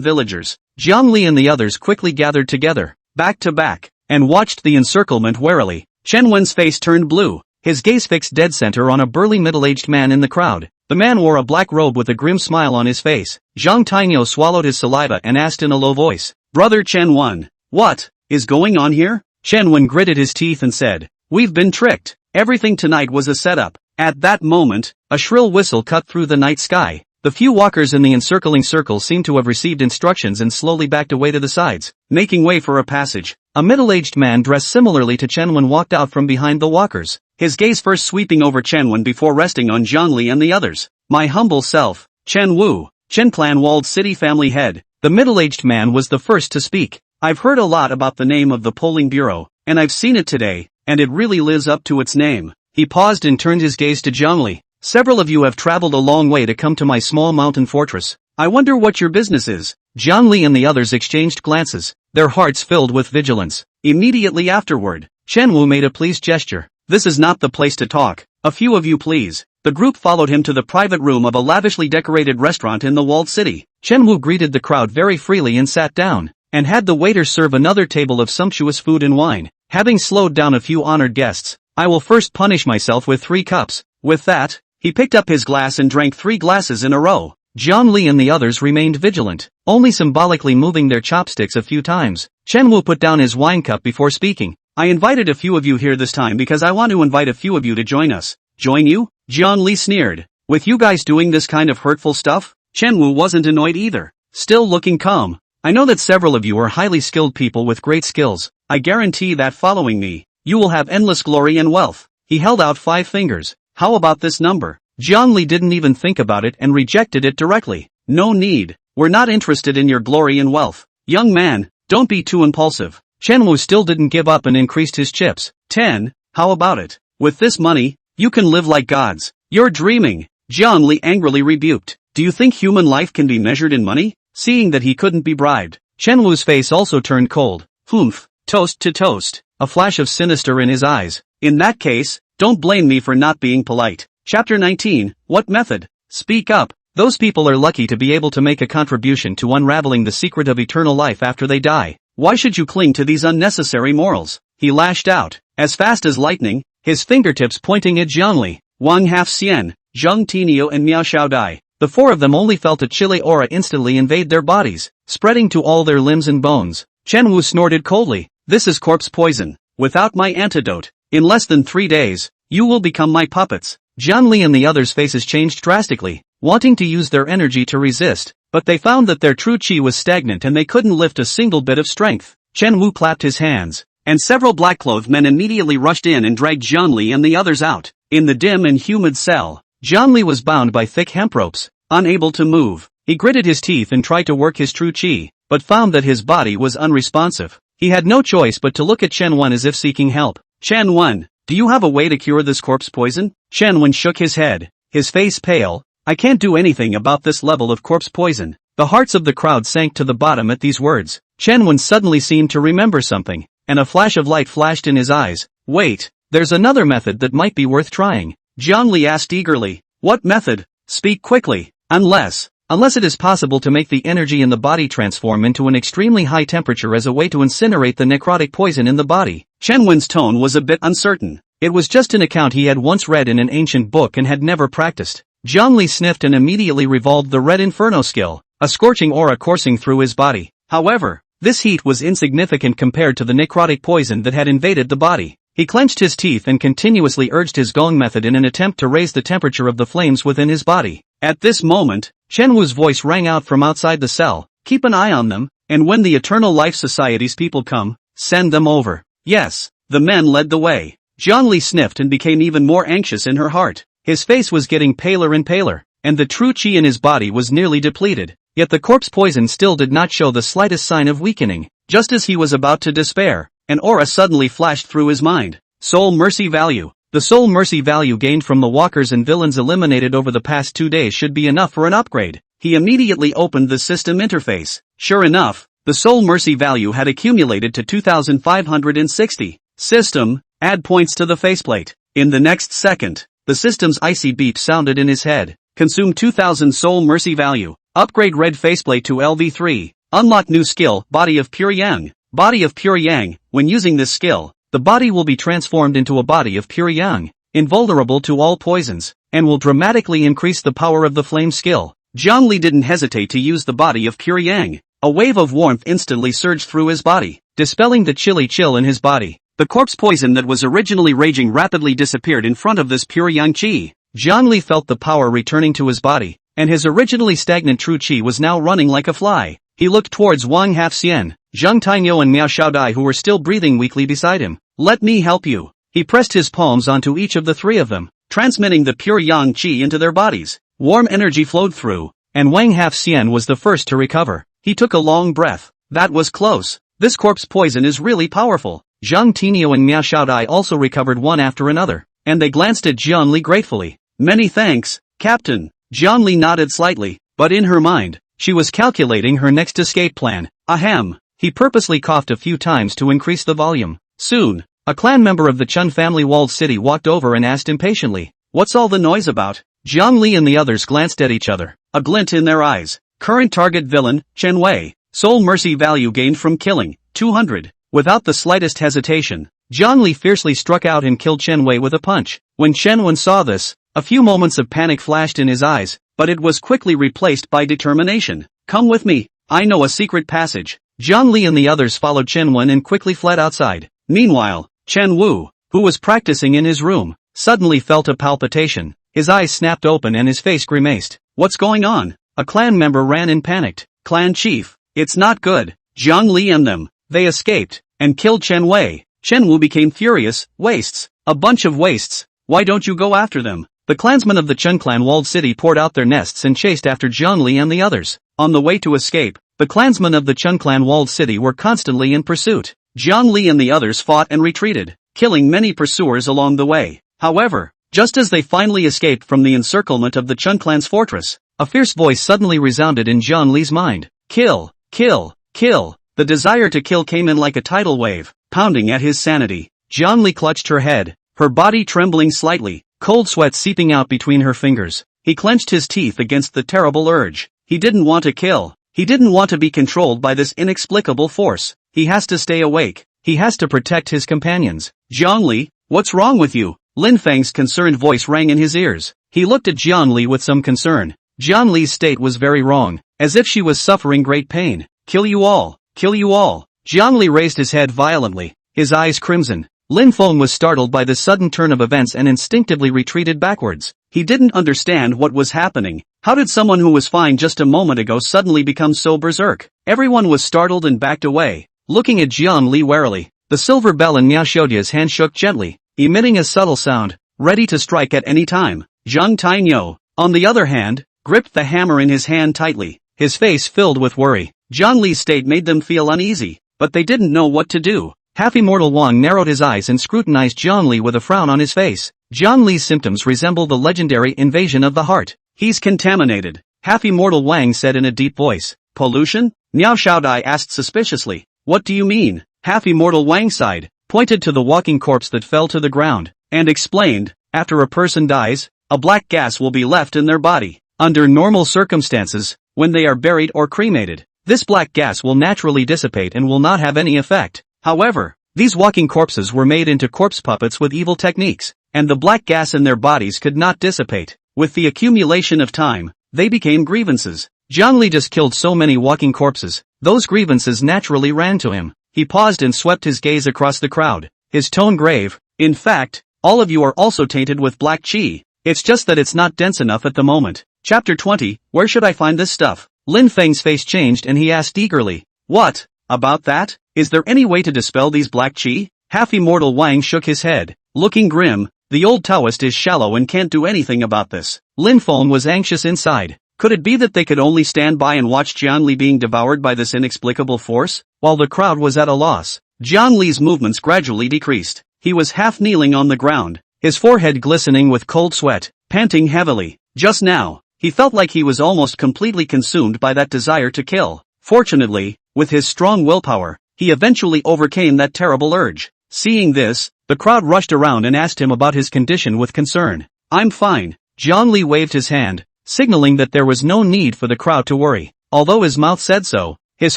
villagers. Jiang Li and the others quickly gathered together, back to back, and watched the encirclement warily. Chen Wen's face turned blue, his gaze fixed dead center on a burly middle-aged man in the crowd. The man wore a black robe with a grim smile on his face. Zhang Tinyo swallowed his saliva and asked in a low voice, "Brother Chen Wen, what is going on here?" Chen Wen gritted his teeth and said, "We've been tricked. Everything tonight was a setup." At that moment, a shrill whistle cut through the night sky. The few walkers in the encircling circle seemed to have received instructions and slowly backed away to the sides, making way for a passage. A middle-aged man dressed similarly to Chen Wen walked out from behind the walkers, his gaze first sweeping over Chen Wen before resting on Jiang Li and the others. "My humble self, Chen Wu, Chen Clan Walled City family head." The middle-aged man was the first to speak. "I've heard a lot about the name of the polling bureau, and I've seen it today, and it really lives up to its name." He paused and turned his gaze to Jiang Li. "Several of you have traveled a long way to come to my small mountain fortress. I wonder what your business is." Jiang Li and the others exchanged glances, their hearts filled with vigilance. Immediately afterward, Chen Wu made a pleased gesture. "This is not the place to talk. A few of you please." The group followed him to the private room of a lavishly decorated restaurant in the walled city. Chen Wu greeted the crowd very freely and sat down, and had the waiter serve another table of sumptuous food and wine. Having slowed down a few honored guests, "I will first punish myself with 3 cups. With that, he picked up his glass and drank 3 glasses in a row. Jiang Li and the others remained vigilant, only symbolically moving their chopsticks a few times. Chen Wu put down his wine cup before speaking. "I invited a few of you here this time because I want to invite a few of you to join us." "Join you?" Jiang Li sneered. "With you guys doing this kind of hurtful stuff?" Chen Wu wasn't annoyed either, still looking calm. "I know that several of you are highly skilled people with great skills. I guarantee that following me, you will have endless glory and wealth." He held out 5 fingers. "How about this number?" Jiang Li didn't even think about it and rejected it directly. "No need. We're not interested in your glory and wealth. Young man, don't be too impulsive." Chen Wu still didn't give up and increased his chips. 10. How about it? With this money, you can live like gods. You're dreaming. Jiang Li angrily rebuked. Do you think human life can be measured in money? Seeing that he couldn't be bribed, Chen Wu's face also turned cold. Humph. Toast to toast. A flash of sinister in his eyes. In that case, don't blame me for not being polite. Chapter 19, What method? Speak up. Those people are lucky to be able to make a contribution to unraveling the secret of eternal life after they die. Why should you cling to these unnecessary morals? He lashed out, as fast as lightning, his fingertips pointing at Jiangli, Wang Hafxian, Zheng Tinio and Miao Xiaodai. The four of them only felt a chilly aura instantly invade their bodies, spreading to all their limbs and bones. Chen Wu snorted coldly. This is corpse poison. Without my antidote, in less than 3 days, you will become my puppets. Jiang Li and the others' faces changed drastically, wanting to use their energy to resist, but they found that their true chi was stagnant and they couldn't lift a single bit of strength. Chen Wu clapped his hands, and several black-clothed men immediately rushed in and dragged Jiang Li and the others out. In the dim and humid cell, Jiang Li was bound by thick hemp ropes, unable to move. He gritted his teeth and tried to work his true chi, but found that his body was unresponsive. He had no choice but to look at Chen Wen as if seeking help. Chen Wen, do you have a way to cure this corpse poison? Chen Wen shook his head, his face pale. I can't do anything about this level of corpse poison. The hearts of the crowd sank to the bottom at these words. Chen Wen suddenly seemed to remember something, and a flash of light flashed in his eyes. Wait, there's another method that might be worth trying. Jiang Li asked eagerly. What method? Speak quickly. Unless it is possible to make the energy in the body transform into an extremely high temperature as a way to incinerate the necrotic poison in the body. Chen Wen's tone was a bit uncertain. It was just an account he had once read in an ancient book and had never practiced. Jiang Li sniffed and immediately revolved the red inferno skill, a scorching aura coursing through his body. However, this heat was insignificant compared to the necrotic poison that had invaded the body. He clenched his teeth and continuously urged his gong method in an attempt to raise the temperature of the flames within his body. At this moment, Chen Wu's voice rang out from outside the cell. Keep an eye on them, and when the Eternal Life Society's people come, send them over. Yes, the men led the way. Jiang Li sniffed and became even more anxious in her heart. His face was getting paler and paler, and the true chi in his body was nearly depleted. Yet the corpse poison still did not show the slightest sign of weakening. Just as he was about to despair, an aura suddenly flashed through his mind. Soul mercy value. The soul mercy value gained from the walkers and villains eliminated over the past 2 days should be enough for an upgrade. He immediately opened the system interface. Sure enough, the soul mercy value had accumulated to 2,560. System, add points to the faceplate. In the next second, the system's icy beep sounded in his head. Consume 2,000 soul mercy value. Upgrade red faceplate to LV3. Unlock new skill, Body of Pure Yang. Body of Pure Yang. When using this skill, the body will be transformed into a body of pure yang, invulnerable to all poisons, and will dramatically increase the power of the flame skill. Jiang Li didn't hesitate to use the body of pure yang. A wave of warmth instantly surged through his body, dispelling the chilly chill in his body. The corpse poison that was originally raging rapidly disappeared in front of this pure yang chi. Jiang Li felt the power returning to his body, and his originally stagnant true chi was now running like a fly. He looked towards Wang Hafxian, Zheng Tinio and Miao Xiaodai who were still breathing weakly beside him. Let me help you. He pressed his palms onto each of the three of them, transmitting the pure yang chi into their bodies. Warm energy flowed through, and Wang Hafxian was the first to recover. He took a long breath. That was close. This corpse poison is really powerful. Zheng Tinio and Miao Xiaodai also recovered one after another, and they glanced at Jiang Li gratefully. Many thanks, Captain. Jiang Li nodded slightly, but in her mind, she was calculating her next escape plan. Ahem. He purposely coughed a few times to increase the volume. Soon, a clan member of the Chun family walled city walked over and asked impatiently, "What's all the noise about?" Jiang Li and the others glanced at each other, a glint in their eyes. Current target villain, Chen Wei. Soul mercy value gained from killing, 200. Without the slightest hesitation, Jiang Li fiercely struck out and killed Chen Wei with a punch. When Chen Wen saw this, a few moments of panic flashed in his eyes, but it was quickly replaced by determination. Come with me, I know a secret passage. Jiang Li and the others followed Chen Wen and quickly fled outside. Meanwhile, Chen Wu, who was practicing in his room, suddenly felt a palpitation. His eyes snapped open and his face grimaced. What's going on? A clan member ran in panicked. Clan chief, it's not good. Jiang Li and them, they escaped, and killed Chen Wei. Chen Wu became furious. Wastes. A bunch of wastes. Why don't you go after them? The clansmen of the Chun clan walled city poured out their nests and chased after Jiang Li and the others. On the way to escape, the clansmen of the Chun clan walled city were constantly in pursuit. Jiang Li and the others fought and retreated. killing many pursuers along the way. However, just as they finally escaped from the encirclement of the Chun clan's fortress, a fierce voice suddenly resounded in Jian Li's mind. Kill, kill, kill. The desire to kill came in like a tidal wave, pounding at his sanity. Jian Li clutched her head, her body trembling slightly, cold sweat seeping out between her fingers. He clenched his teeth against the terrible urge. He didn't want to kill. He didn't want to be controlled by this inexplicable force. He has to stay awake. He has to protect his companions. Jiang Li, what's wrong with you? Lin Feng's concerned voice rang in his ears. He looked at Jian Li with some concern. Jian Li's state was very wrong, as if she was suffering great pain. Kill you all. Kill you all. Jiang Li raised his head violently, his eyes crimson. Lin Feng was startled by the sudden turn of events and instinctively retreated backwards. He didn't understand what was happening. How did someone who was fine just a moment ago suddenly become so berserk? Everyone was startled and backed away, looking at Jian Li warily. The silver bell in Miao Xiaodia's hand shook gently, emitting a subtle sound, ready to strike at any time. Zhang Tainyo, on the other hand, gripped the hammer in his hand tightly, his face filled with worry. Jiang Li's state made them feel uneasy, but they didn't know what to do. Half-immortal Wang narrowed his eyes and scrutinized Jiang Li with a frown on his face. Jiang Li's symptoms resemble the legendary invasion of the heart. He's contaminated, half-immortal Wang said in a deep voice. Pollution? Miao Xiaodai asked suspiciously. What do you mean? Half-immortal Wang sighed, pointed to the walking corpse that fell to the ground, and explained, after a person dies, a black gas will be left in their body. Under normal circumstances, when they are buried or cremated, this black gas will naturally dissipate and will not have any effect. However, these walking corpses were made into corpse puppets with evil techniques, and the black gas in their bodies could not dissipate. With the accumulation of time, they became grievances. Jiang Li just killed so many walking corpses, those grievances naturally ran to him. He paused and swept his gaze across the crowd, his tone grave. In fact, all of you are also tainted with black qi. It's just that it's not dense enough at the moment. Chapter 20, where should I find this stuff? Lin Feng's face changed and he asked eagerly. What? About that? Is there any way to dispel these black qi? Half-immortal Wang shook his head, looking grim. The old Taoist is shallow and can't do anything about this. Lin Feng was anxious inside. Could it be that they could only stand by and watch Jian Li being devoured by this inexplicable force? While the crowd was at a loss, Jian Li's movements gradually decreased. He was half kneeling on the ground, his forehead glistening with cold sweat, panting heavily. Just now, he felt like he was almost completely consumed by that desire to kill. Fortunately, with his strong willpower, he eventually overcame that terrible urge. Seeing this, the crowd rushed around and asked him about his condition with concern. I'm fine. Jian Li waved his hand, signaling that there was no need for the crowd to worry. Although his mouth said so, his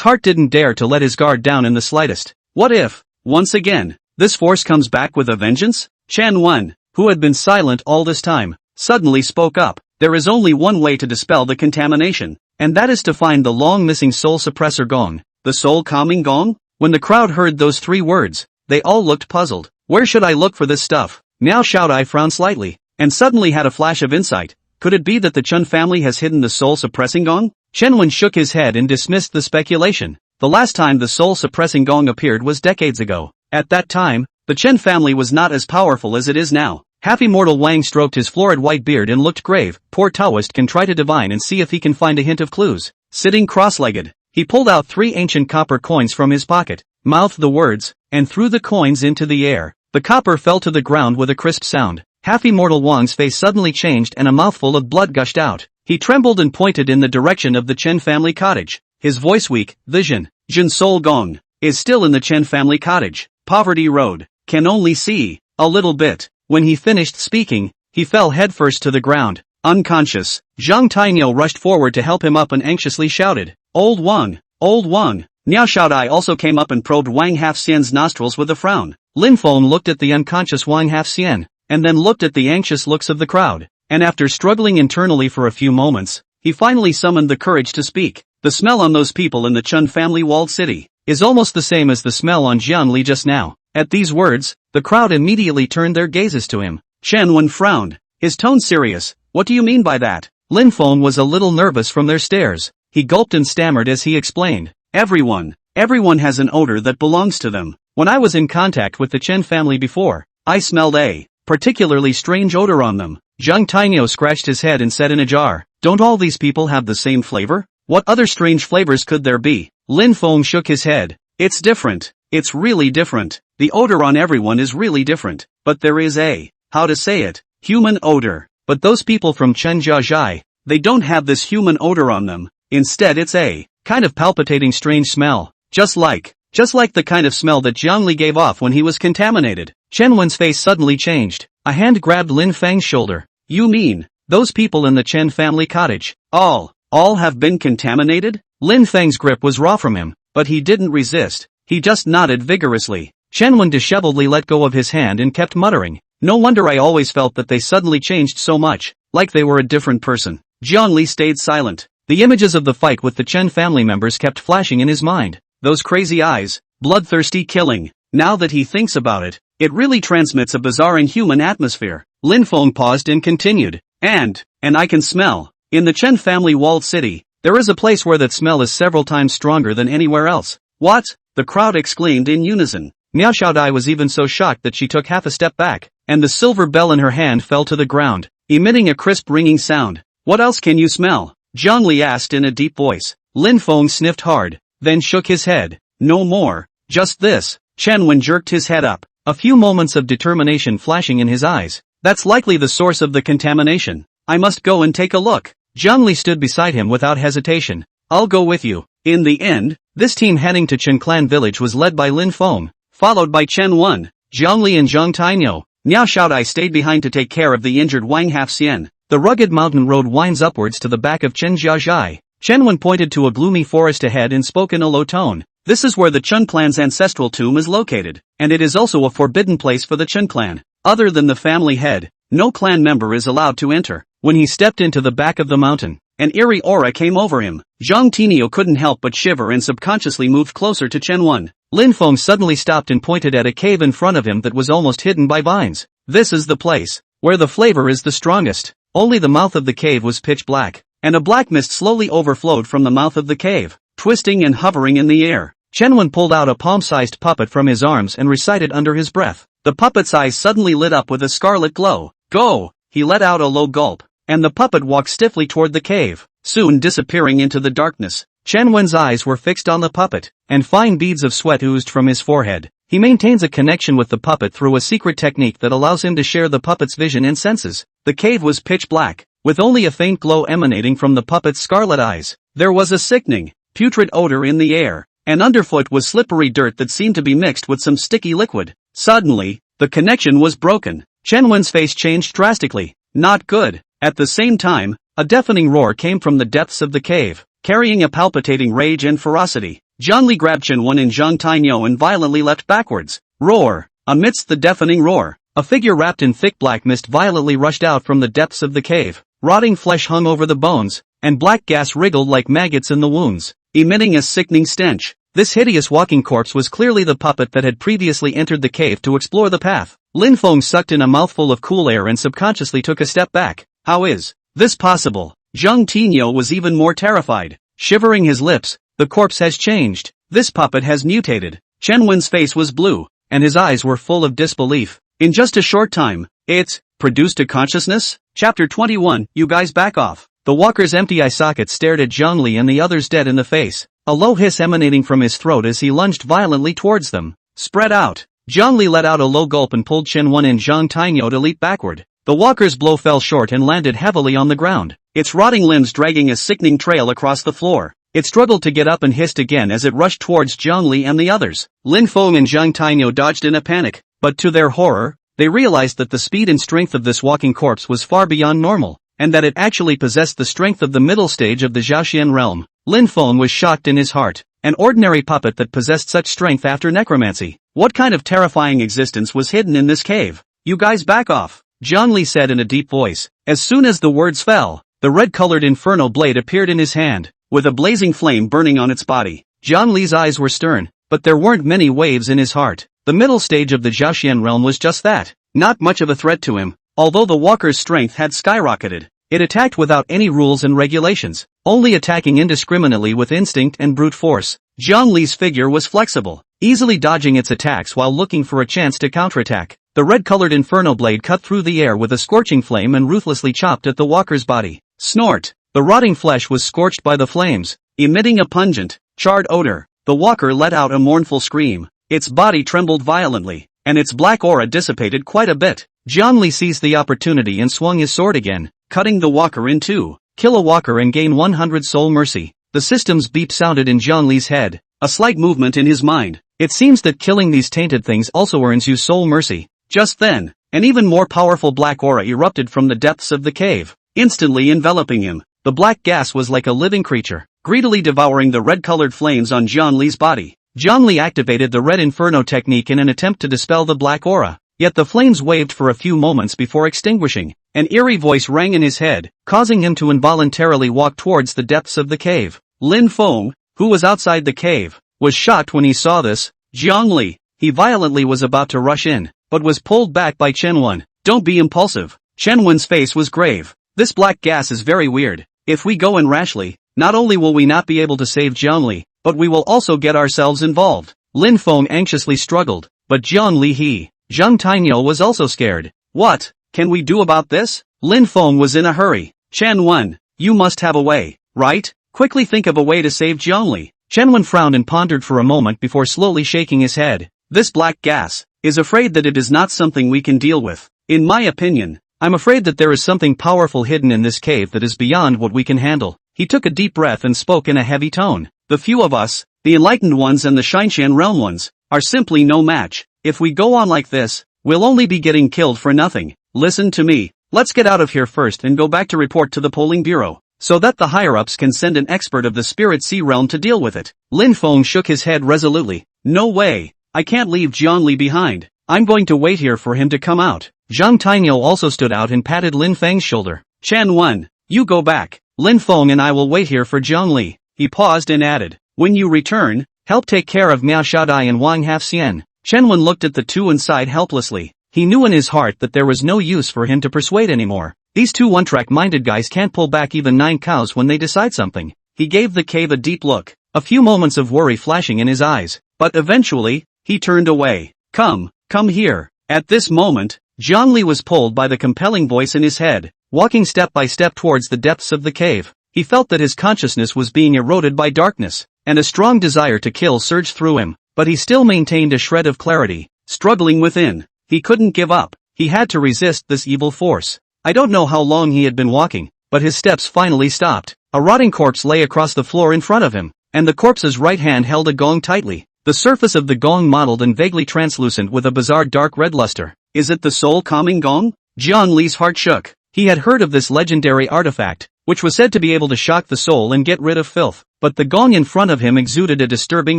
heart didn't dare to let his guard down in the slightest. What if, once again, this force comes back with a vengeance? Chen Wen, who had been silent all this time, suddenly spoke up. There is only one way to dispel the contamination, and that is to find the long-missing soul suppressor gong. The soul calming gong? When the crowd heard those three words, they all looked puzzled. Where should I look for this stuff? Miao Xiaodai frowned slightly, and suddenly had a flash of insight. Could it be that the Chun family has hidden the soul-suppressing gong? Chen Wen shook his head and dismissed the speculation. The last time the soul-suppressing gong appeared was decades ago. At that time, the Chen family was not as powerful as it is now. Half-immortal Wang stroked his florid white beard and looked grave. Poor Taoist can try to divine and see if he can find a hint of clues. Sitting cross-legged, he pulled out 3 ancient copper coins from his pocket, mouthed the words, and threw the coins into the air. The copper fell to the ground with a crisp sound. Half-immortal Wang's face suddenly changed and a mouthful of blood gushed out. He trembled and pointed in the direction of the Chen family cottage. His voice weak. Vision. Jin Sol Gong is still in the Chen family cottage. Poverty Road. Can only see a little bit. When he finished speaking, he fell headfirst to the ground, unconscious. Zhang Tainyo rushed forward to help him up and anxiously shouted, Old Wang! Old Wang! Miao Xiaodai also came up and probed Wang Half-Xian's nostrils with a frown. Lin Feng looked at the unconscious Wang Half-Xian, and then looked at the anxious looks of the crowd, and after struggling internally for a few moments, he finally summoned the courage to speak. The smell on those people in the Chun family walled city is almost the same as the smell on Jian Li just now. At these words, the crowd immediately turned their gazes to him. Chen Wen frowned, his tone serious. What do you mean by that? Lin Feng was a little nervous from their stares. He gulped and stammered as he explained. Everyone has an odor that belongs to them. When I was in contact with the Chen family before, I smelled a particularly strange odor on them. Zhang Tainyo scratched his head and said in a jar, Don't all these people have the same flavor? What other strange flavors could there be? Lin Feng shook his head. It's different. It's really different. The odor on everyone is really different. But there is a, how to say it, human odor. But those people from Chenjiajai, they don't have this human odor on them. Instead it's a, kind of palpitating strange smell. Just like the kind of smell that Zhongli gave off when he was contaminated. Chen Wen's face suddenly changed. A hand grabbed Lin Fang's shoulder. You mean, those people in the Chen family cottage, all have been contaminated? Lin Fang's grip was raw from him, but he didn't resist. He just nodded vigorously. Chen Wen disheveledly let go of his hand and kept muttering. No wonder I always felt that they suddenly changed so much, like they were a different person. Zhongli stayed silent. The images of the fight with the Chen family members kept flashing in his mind. Those crazy eyes, bloodthirsty killing. Now that he thinks about it, it really transmits a bizarre inhuman atmosphere. Lin Feng paused and continued. And I can smell. In the Chen family walled city, there is a place where that smell is several times stronger than anywhere else. What? The crowd exclaimed in unison. Miao Xiaodai was even so shocked that she took half a step back, and the silver bell in her hand fell to the ground, emitting a crisp ringing sound. What else can you smell? Zhongli asked in a deep voice. Lin Feng sniffed hard, then shook his head. No more. Just this. Chen Wen jerked his head up, a few moments of determination flashing in his eyes. That's likely the source of the contamination. I must go and take a look. Zhongli stood beside him without hesitation. I'll go with you. In the end, this team heading to Chen Clan Village was led by Lin Feng, followed by Chen Wen, Zhongli and Zhang Tainyo. Miao Xiaodai stayed behind to take care of the injured Wang Hafxian. The rugged mountain road winds upwards to the back of Chenjiajai. Chen Wen pointed to a gloomy forest ahead and spoke in a low tone. This is where the Chen clan's ancestral tomb is located, and it is also a forbidden place for the Chen clan. Other than the family head, no clan member is allowed to enter. When he stepped into the back of the mountain, an eerie aura came over him. Zhang Tinio couldn't help but shiver and subconsciously moved closer to Chen Wen. Lin Feng suddenly stopped and pointed at a cave in front of him that was almost hidden by vines. This is the place where the flavor is the strongest. Only the mouth of the cave was pitch black, and a black mist slowly overflowed from the mouth of the cave, twisting and hovering in the air. Chen Wen pulled out a palm-sized puppet from his arms and recited under his breath. The puppet's eyes suddenly lit up with a scarlet glow. Go! He let out a low gulp, and the puppet walked stiffly toward the cave, soon disappearing into the darkness. Chen Wen's eyes were fixed on the puppet, and fine beads of sweat oozed from his forehead. He maintains a connection with the puppet through a secret technique that allows him to share the puppet's vision and senses. The cave was pitch black, with only a faint glow emanating from the puppet's scarlet eyes. There was a sickening, putrid odor in the air, and underfoot was slippery dirt that seemed to be mixed with some sticky liquid. Suddenly, the connection was broken. Chen Wen's face changed drastically. Not good. At the same time, a deafening roar came from the depths of the cave, carrying a palpitating rage and ferocity. Zhongli grabbed Chen Wen and Zhang Tainyo and violently leapt backwards. Roar! Amidst the deafening roar, a figure wrapped in thick black mist violently rushed out from the depths of the cave. Rotting flesh hung over the bones, and black gas wriggled like maggots in the wounds, emitting a sickening stench. This hideous walking corpse was clearly the puppet that had previously entered the cave to explore the path. Lin Feng sucked in a mouthful of cool air and subconsciously took a step back. How is this possible? Zhang Tinyo was even more terrified. Shivering his lips, the corpse has changed. This puppet has mutated. Chen Wen's face was blue, and his eyes were full of disbelief. In just a short time, it produced a consciousness? Chapter 21, you guys back off. The walker's empty eye socket stared at Zhongli and the others dead in the face, a low hiss emanating from his throat as he lunged violently towards them. Spread out. Zhongli let out a low gulp and pulled Chen Wen and Zhang Tainyo to leap backward. The walker's blow fell short and landed heavily on the ground, its rotting limbs dragging a sickening trail across the floor. It struggled to get up and hissed again as it rushed towards Zhongli and the others. Lin Feng and Zhang Tainyo dodged in a panic, but to their horror, they realized that the speed and strength of this walking corpse was far beyond normal, and that it actually possessed the strength of the middle stage of the Zhaoxian realm. Lin Feng was shocked in his heart. An ordinary puppet that possessed such strength after necromancy. What kind of terrifying existence was hidden in this cave? You guys back off, Zhongli said in a deep voice. As soon as the words fell, the red-colored inferno blade appeared in his hand, with a blazing flame burning on its body. Zhongli's eyes were stern, but there weren't many waves in his heart. The middle stage of the Zhaoxian realm was just that, not much of a threat to him, although the walker's strength had skyrocketed. It attacked without any rules and regulations, only attacking indiscriminately with instinct and brute force. Zhongli's figure was flexible, easily dodging its attacks while looking for a chance to counterattack. The red-colored inferno blade cut through the air with a scorching flame and ruthlessly chopped at the walker's body. Snort! The rotting flesh was scorched by the flames, emitting a pungent, charred odor. The walker let out a mournful scream. its body trembled violently, and its black aura dissipated quite a bit. Jiang Li seized the opportunity and swung his sword again, cutting the walker in two. Kill a walker and gain 100 soul mercy. The system's beep sounded in Jiang Li's head, a slight movement in his mind. It seems that killing these tainted things also earns you soul mercy. Just then, an even more powerful black aura erupted from the depths of the cave, instantly enveloping him. The black gas was like a living creature, greedily devouring the red-colored flames on Jiang Li's body. Jiang Li activated the Red Inferno technique in an attempt to dispel the black aura, yet the flames waved for a few moments before extinguishing. An eerie voice rang in his head, causing him to involuntarily walk towards the depths of the cave. Lin Feng, who was outside the cave, was shocked when he saw this. Jiang Li, he violently was about to rush in, but was pulled back by Chen Wen. Don't be impulsive. Chen Wen's face was grave. This black gas is very weird. If we go in rashly, not only will we not be able to save Jiang Li, but we will also get ourselves involved. Lin Feng anxiously struggled, but Jiang Li Zhang Tainyo was also scared. What can we do about this? Lin Feng was in a hurry. Chen Wen, you must have a way, right? Quickly think of a way to save Jiang Li. Chen Wen frowned and pondered for a moment before slowly shaking his head. This black gas is afraid that it is not something we can deal with. In my opinion, I'm afraid that there is something powerful hidden in this cave that is beyond what we can handle. He took a deep breath and spoke in a heavy tone. The few of us, the enlightened ones and the Shinshan realm ones, are simply no match. If we go on like this, we'll only be getting killed for nothing. Listen to me. Let's get out of here first and go back to report to the polling bureau, so that the higher-ups can send an expert of the Spirit Sea realm to deal with it. Lin Feng shook his head resolutely. No way. I can't leave Jiang Li behind. I'm going to wait here for him to come out. Zhang Tainyo also stood out and patted Lin Feng's shoulder. Chen Wen, you go back. Lin Feng and I will wait here for Jiang Li. He paused and added, when you return, help take care of Miao Shaodai and Wang Halfxian. Chen Wen looked at the two and sighed helplessly. He knew in his heart that there was no use for him to persuade anymore. These two one-track minded guys can't pull back even 9 cows when they decide something. He gave the cave a deep look, a few moments of worry flashing in his eyes, but eventually, he turned away. Come here. At this moment, Jiang Li was pulled by the compelling voice in his head, walking step by step towards the depths of the cave. He felt that his consciousness was being eroded by darkness, and a strong desire to kill surged through him, but he still maintained a shred of clarity. Struggling within, he couldn't give up. He had to resist this evil force. I don't know how long he had been walking, but his steps finally stopped. A rotting corpse lay across the floor in front of him, and the corpse's right hand held a gong tightly. The surface of the gong mottled and vaguely translucent with a bizarre dark red luster. Is it the soul calming gong? Jiang Li's heart shook. He had heard of this legendary artifact, which was said to be able to shock the soul and get rid of filth, but the gong in front of him exuded a disturbing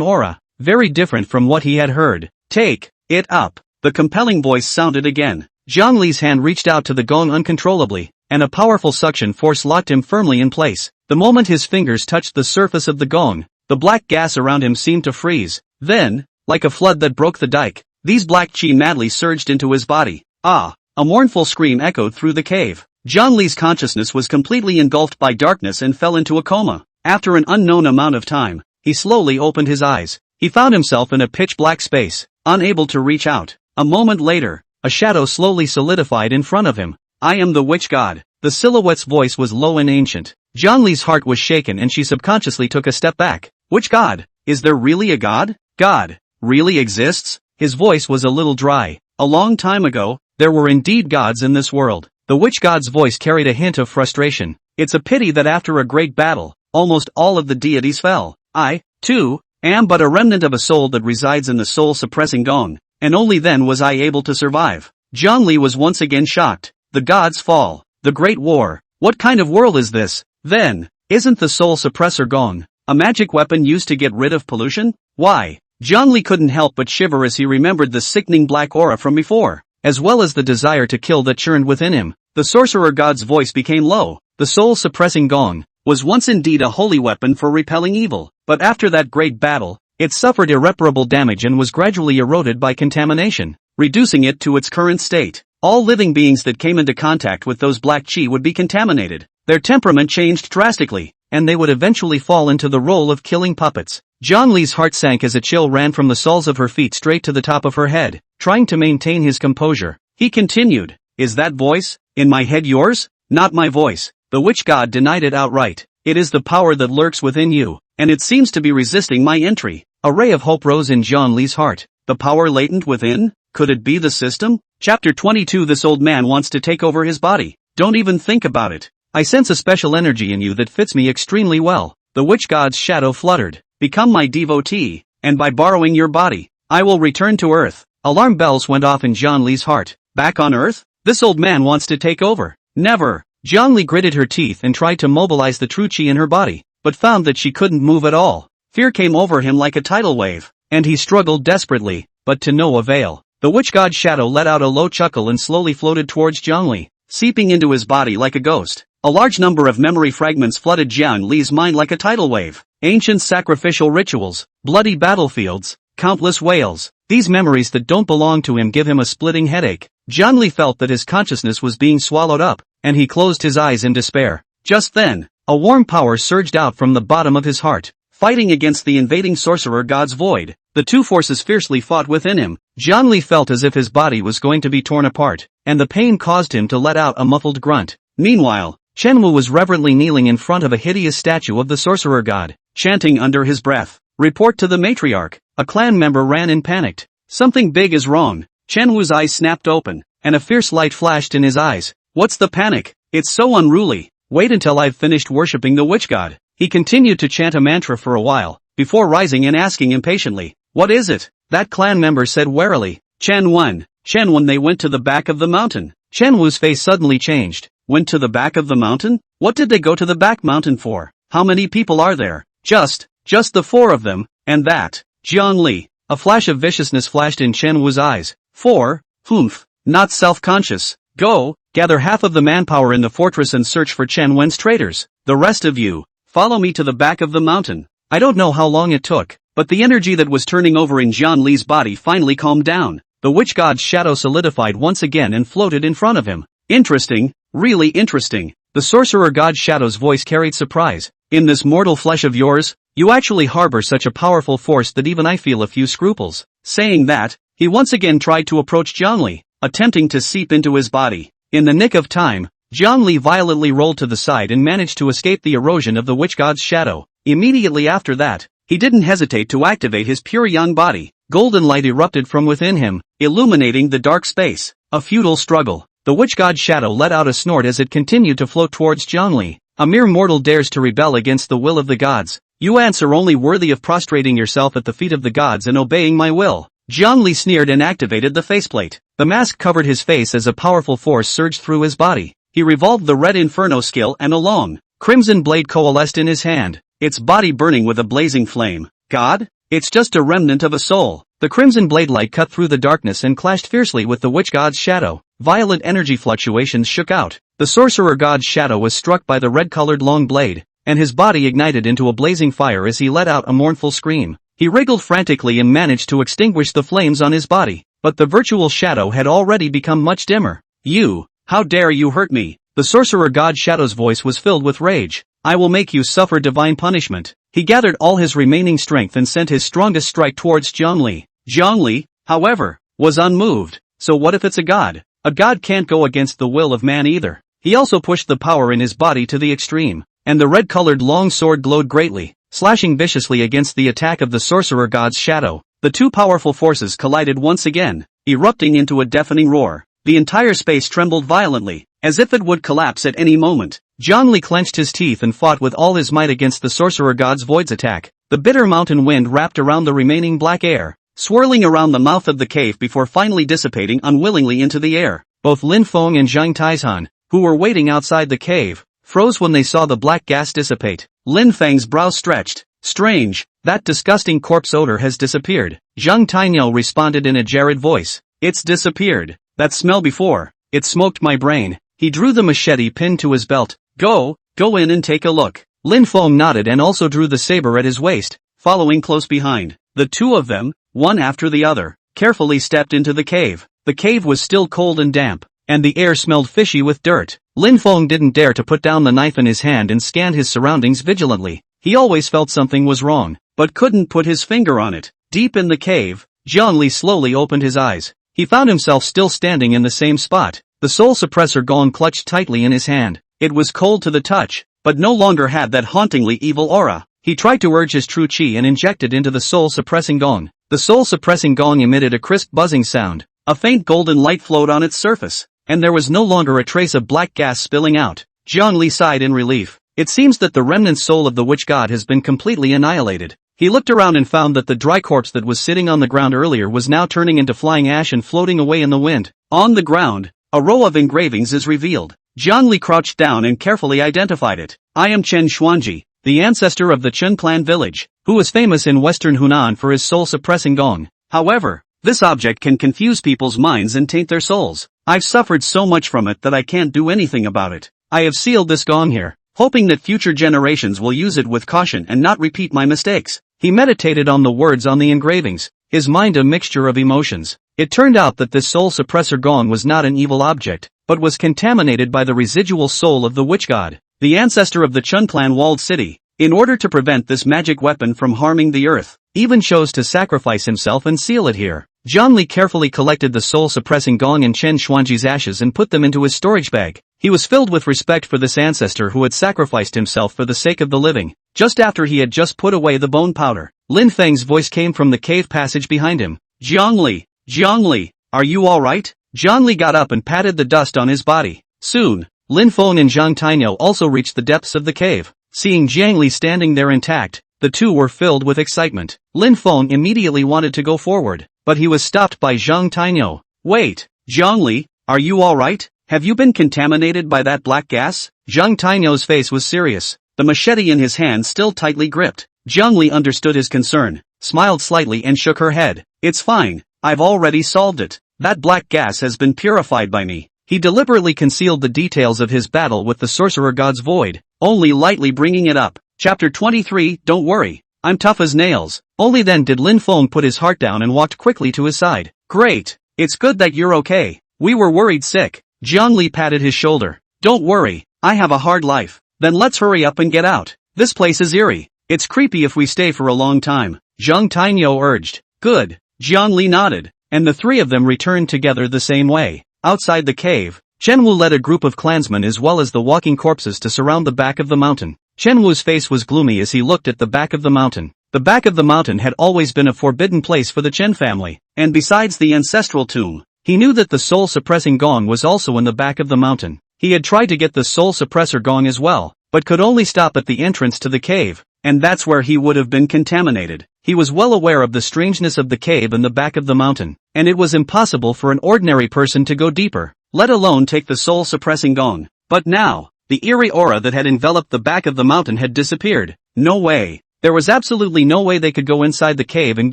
aura, very different from what he had heard. Take it up. The compelling voice sounded again. Jiang Li's hand reached out to the gong uncontrollably, and a powerful suction force locked him firmly in place. The moment his fingers touched the surface of the gong, the black gas around him seemed to freeze. Then, like a flood that broke the dike, these black chi madly surged into his body. Ah! A mournful scream echoed through the cave. Jiang Li's consciousness was completely engulfed by darkness and fell into a coma. After an unknown amount of time, he slowly opened his eyes. He found himself in a pitch-black space, unable to reach out. A moment later, a shadow slowly solidified in front of him. I am the witch god. The silhouette's voice was low and ancient. Jiang Li's heart was shaken and she subconsciously took a step back. Witch god? Is there really a god? God really exists? His voice was a little dry. A long time ago, there were indeed gods in this world. The witch god's voice carried a hint of frustration. It's a pity that after a great battle, almost all of the deities fell. I, too, am but a remnant of a soul that resides in the soul-suppressing gong, and only then was I able to survive. Jiang Li was once again shocked. The gods fall. The Great War. What kind of world is this? Then, isn't the soul suppressor gong a magic weapon used to get rid of pollution? Why? Jiang Li couldn't help but shiver as he remembered the sickening black aura from before, as well as the desire to kill that churned within him. The sorcerer god's voice became low. The soul-suppressing gong was once indeed a holy weapon for repelling evil, but after that great battle, it suffered irreparable damage and was gradually eroded by contamination, reducing it to its current state. All living beings that came into contact with those black chi would be contaminated. Their temperament changed drastically, and they would eventually fall into the role of killing puppets. Jiang Li's heart sank as a chill ran from the soles of her feet straight to the top of her head. Trying to maintain his composure, he continued, Is that voice in my head yours? Not my voice. The witch god denied it outright. It is the power that lurks within you, and it seems to be resisting my entry. A ray of hope rose in Jiang Li's heart. The power latent within? Could it be the system? Chapter 22. This old man wants to take over his body. Don't even think about it. I sense a special energy in you that fits me extremely well. The witch god's shadow fluttered. Become my devotee, and by borrowing your body, I will return to Earth. Alarm bells went off in Zhongli's heart. Back on Earth? This old man wants to take over. Never. Zhongli gritted her teeth and tried to mobilize the true chi in her body, but found that she couldn't move at all. Fear came over him like a tidal wave, and he struggled desperately, but to no avail. The witch god's shadow let out a low chuckle and slowly floated towards Zhongli, seeping into his body like a ghost. A large number of memory fragments flooded Zhongli's mind like a tidal wave. Ancient sacrificial rituals, bloody battlefields, countless wails. These memories that don't belong to him give him a splitting headache. Zhongli felt that his consciousness was being swallowed up, and he closed his eyes in despair. Just then, a warm power surged out from the bottom of his heart, fighting against the invading sorcerer god's void. The two forces fiercely fought within him. Zhongli felt as if his body was going to be torn apart, and the pain caused him to let out a muffled grunt. Meanwhile, Shenwu was reverently kneeling in front of a hideous statue of the sorcerer god, chanting under his breath, "Report to the matriarch." A clan member ran in panicked. Something big is wrong. Shenwu's eyes snapped open, and a fierce light flashed in his eyes. What's the panic? It's so unruly. Wait until I've finished worshipping the witch god. He continued to chant a mantra for a while, before rising and asking impatiently, "What is it?" That clan member said warily, "Shenwen." Shenwen. They went to the back of the mountain. Shenwu's face suddenly changed. Went to the back of the mountain? What did they go to the back mountain for? How many people are there? Just the four of them, and that. Zhongli. A flash of viciousness flashed in Shenwu's eyes. Four? Humph. Not self-conscious. Go, gather half of the manpower in the fortress and search for Chen Wen's traitors. The rest of you, follow me to the back of the mountain. I don't know how long it took, but the energy that was turning over in Zhongli's body finally calmed down. The witch god's shadow solidified once again and floated in front of him. Interesting, really interesting. The sorcerer god's shadow's voice carried surprise. In this mortal flesh of yours, you actually harbor such a powerful force that even I feel a few scruples. Saying that, he once again tried to approach Zhongli, attempting to seep into his body. In the nick of time, Zhongli violently rolled to the side and managed to escape the erosion of the witch god's shadow. Immediately after that, he didn't hesitate to activate his pure young body. Golden light erupted from within him, illuminating the dark space. A futile struggle. The witch god's shadow let out a snort as it continued to float towards Zhongli. A mere mortal dares to rebel against the will of the gods. You ants are only worthy of prostrating yourself at the feet of the gods and obeying my will. Zhongli sneered and activated the faceplate. The mask covered his face as a powerful force surged through his body. He revolved the red inferno skill and a long, crimson blade coalesced in his hand, its body burning with a blazing flame. God? It's just a remnant of a soul. The crimson blade light cut through the darkness and clashed fiercely with the witch god's shadow. Violent energy fluctuations shook out. The sorcerer god's shadow was struck by the red-colored long blade, and his body ignited into a blazing fire as he let out a mournful scream. He wriggled frantically and managed to extinguish the flames on his body, but the virtual shadow had already become much dimmer. You, how dare you hurt me? The sorcerer god's shadow's voice was filled with rage. I will make you suffer divine punishment. He gathered all his remaining strength and sent his strongest strike towards Zhongli. Zhongli, however, was unmoved. So what if it's a god? A god can't go against the will of man either. He also pushed the power in his body to the extreme, and the red-colored long sword glowed greatly, slashing viciously against the attack of the sorcerer god's shadow. The two powerful forces collided once again, erupting into a deafening roar. The entire space trembled violently, as if it would collapse at any moment. Zhongli clenched his teeth and fought with all his might against the sorcerer god's void's attack. The bitter mountain wind wrapped around the remaining black air, swirling around the mouth of the cave before finally dissipating unwillingly into the air. Both Lin Feng and Zhang Taizhan, who were waiting outside the cave, froze when they saw the black gas dissipate. Lin Feng's brow stretched. Strange, that disgusting corpse odor has disappeared. Zhang Tainyo responded in a jarred voice. It's disappeared. That smell before, it smoked my brain. He drew the machete pinned to his belt. Go in and take a look. Lin Feng nodded and also drew the saber at his waist, following close behind. The two of them, one after the other, carefully stepped into the cave. The cave was still cold and damp, and the air smelled fishy with dirt. Lin Feng didn't dare to put down the knife in his hand and scanned his surroundings vigilantly. He always felt something was wrong, but couldn't put his finger on it. Deep in the cave, Zhongli slowly opened his eyes. He found himself still standing in the same spot, the soul suppressor gong clutched tightly in his hand. It was cold to the touch, but no longer had that hauntingly evil aura. He tried to urge his true chi and inject it into the soul-suppressing gong. The soul-suppressing gong emitted a crisp buzzing sound. A faint golden light flowed on its surface, and there was no longer a trace of black gas spilling out. Zhongli sighed in relief. It seems that the remnant soul of the witch god has been completely annihilated. He looked around and found that the dry corpse that was sitting on the ground earlier was now turning into flying ash and floating away in the wind. On the ground, a row of engravings is revealed. Zhongli crouched down and carefully identified it. I am Chen Xuanji, the ancestor of the Chen clan village, who was famous in western Hunan for his soul-suppressing gong. However, this object can confuse people's minds and taint their souls. I've suffered so much from it that I can't do anything about it. I have sealed this gong here, hoping that future generations will use it with caution and not repeat my mistakes. He meditated on the words on the engravings, his mind a mixture of emotions. It turned out that this soul suppressor gong was not an evil object, but was contaminated by the residual soul of the witch god, the ancestor of the Chun clan walled city. In order to prevent this magic weapon from harming the earth, even chose to sacrifice himself and seal it here. Zhongli carefully collected the soul-suppressing gong and Chen Xuanji's ashes and put them into his storage bag. He was filled with respect for this ancestor who had sacrificed himself for the sake of the living. Just after he had just put away the bone powder, Lin Feng's voice came from the cave passage behind him. Zhongli, are you alright? Zhongli got up and patted the dust on his body. Soon, Lin Feng and Zhang Tainyo also reached the depths of the cave. Seeing Zhongli standing there intact, the two were filled with excitement. Lin Feng immediately wanted to go forward, but he was stopped by Zhang Tainyo. Wait, Zhongli, are you alright? Have you been contaminated by that black gas? Zhang Tainyo's face was serious, the machete in his hand still tightly gripped. Zhongli understood his concern, smiled slightly and shook her head. It's fine, I've already solved it. That black gas has been purified by me. He deliberately concealed the details of his battle with the sorcerer god's void, only lightly bringing it up. Chapter 23. Don't worry, I'm tough as nails. Only then did Lin Feng put his heart down and walked quickly to his side. Great, it's good that you're okay. We were worried sick. Zhongli patted his shoulder. Don't worry, I have a hard life. Then let's hurry up and get out. This place is eerie. It's creepy if we stay for a long time. Zhang Tainyo urged. Good. Zhongli nodded, and the three of them returned together the same way. Outside the cave, Chen Wu led a group of clansmen as well as the walking corpses to surround the back of the mountain. Chen Wu's face was gloomy as he looked at the back of the mountain. The back of the mountain had always been a forbidden place for the Chen family, and besides the ancestral tomb, he knew that the soul-suppressing gong was also in the back of the mountain. He had tried to get the soul-suppressor gong as well, but could only stop at the entrance to the cave, and that's where he would have been contaminated. He was well aware of the strangeness of the cave in the back of the mountain, and it was impossible for an ordinary person to go deeper, let alone take the soul-suppressing gong. But now, the eerie aura that had enveloped the back of the mountain had disappeared. No way. There was absolutely no way they could go inside the cave and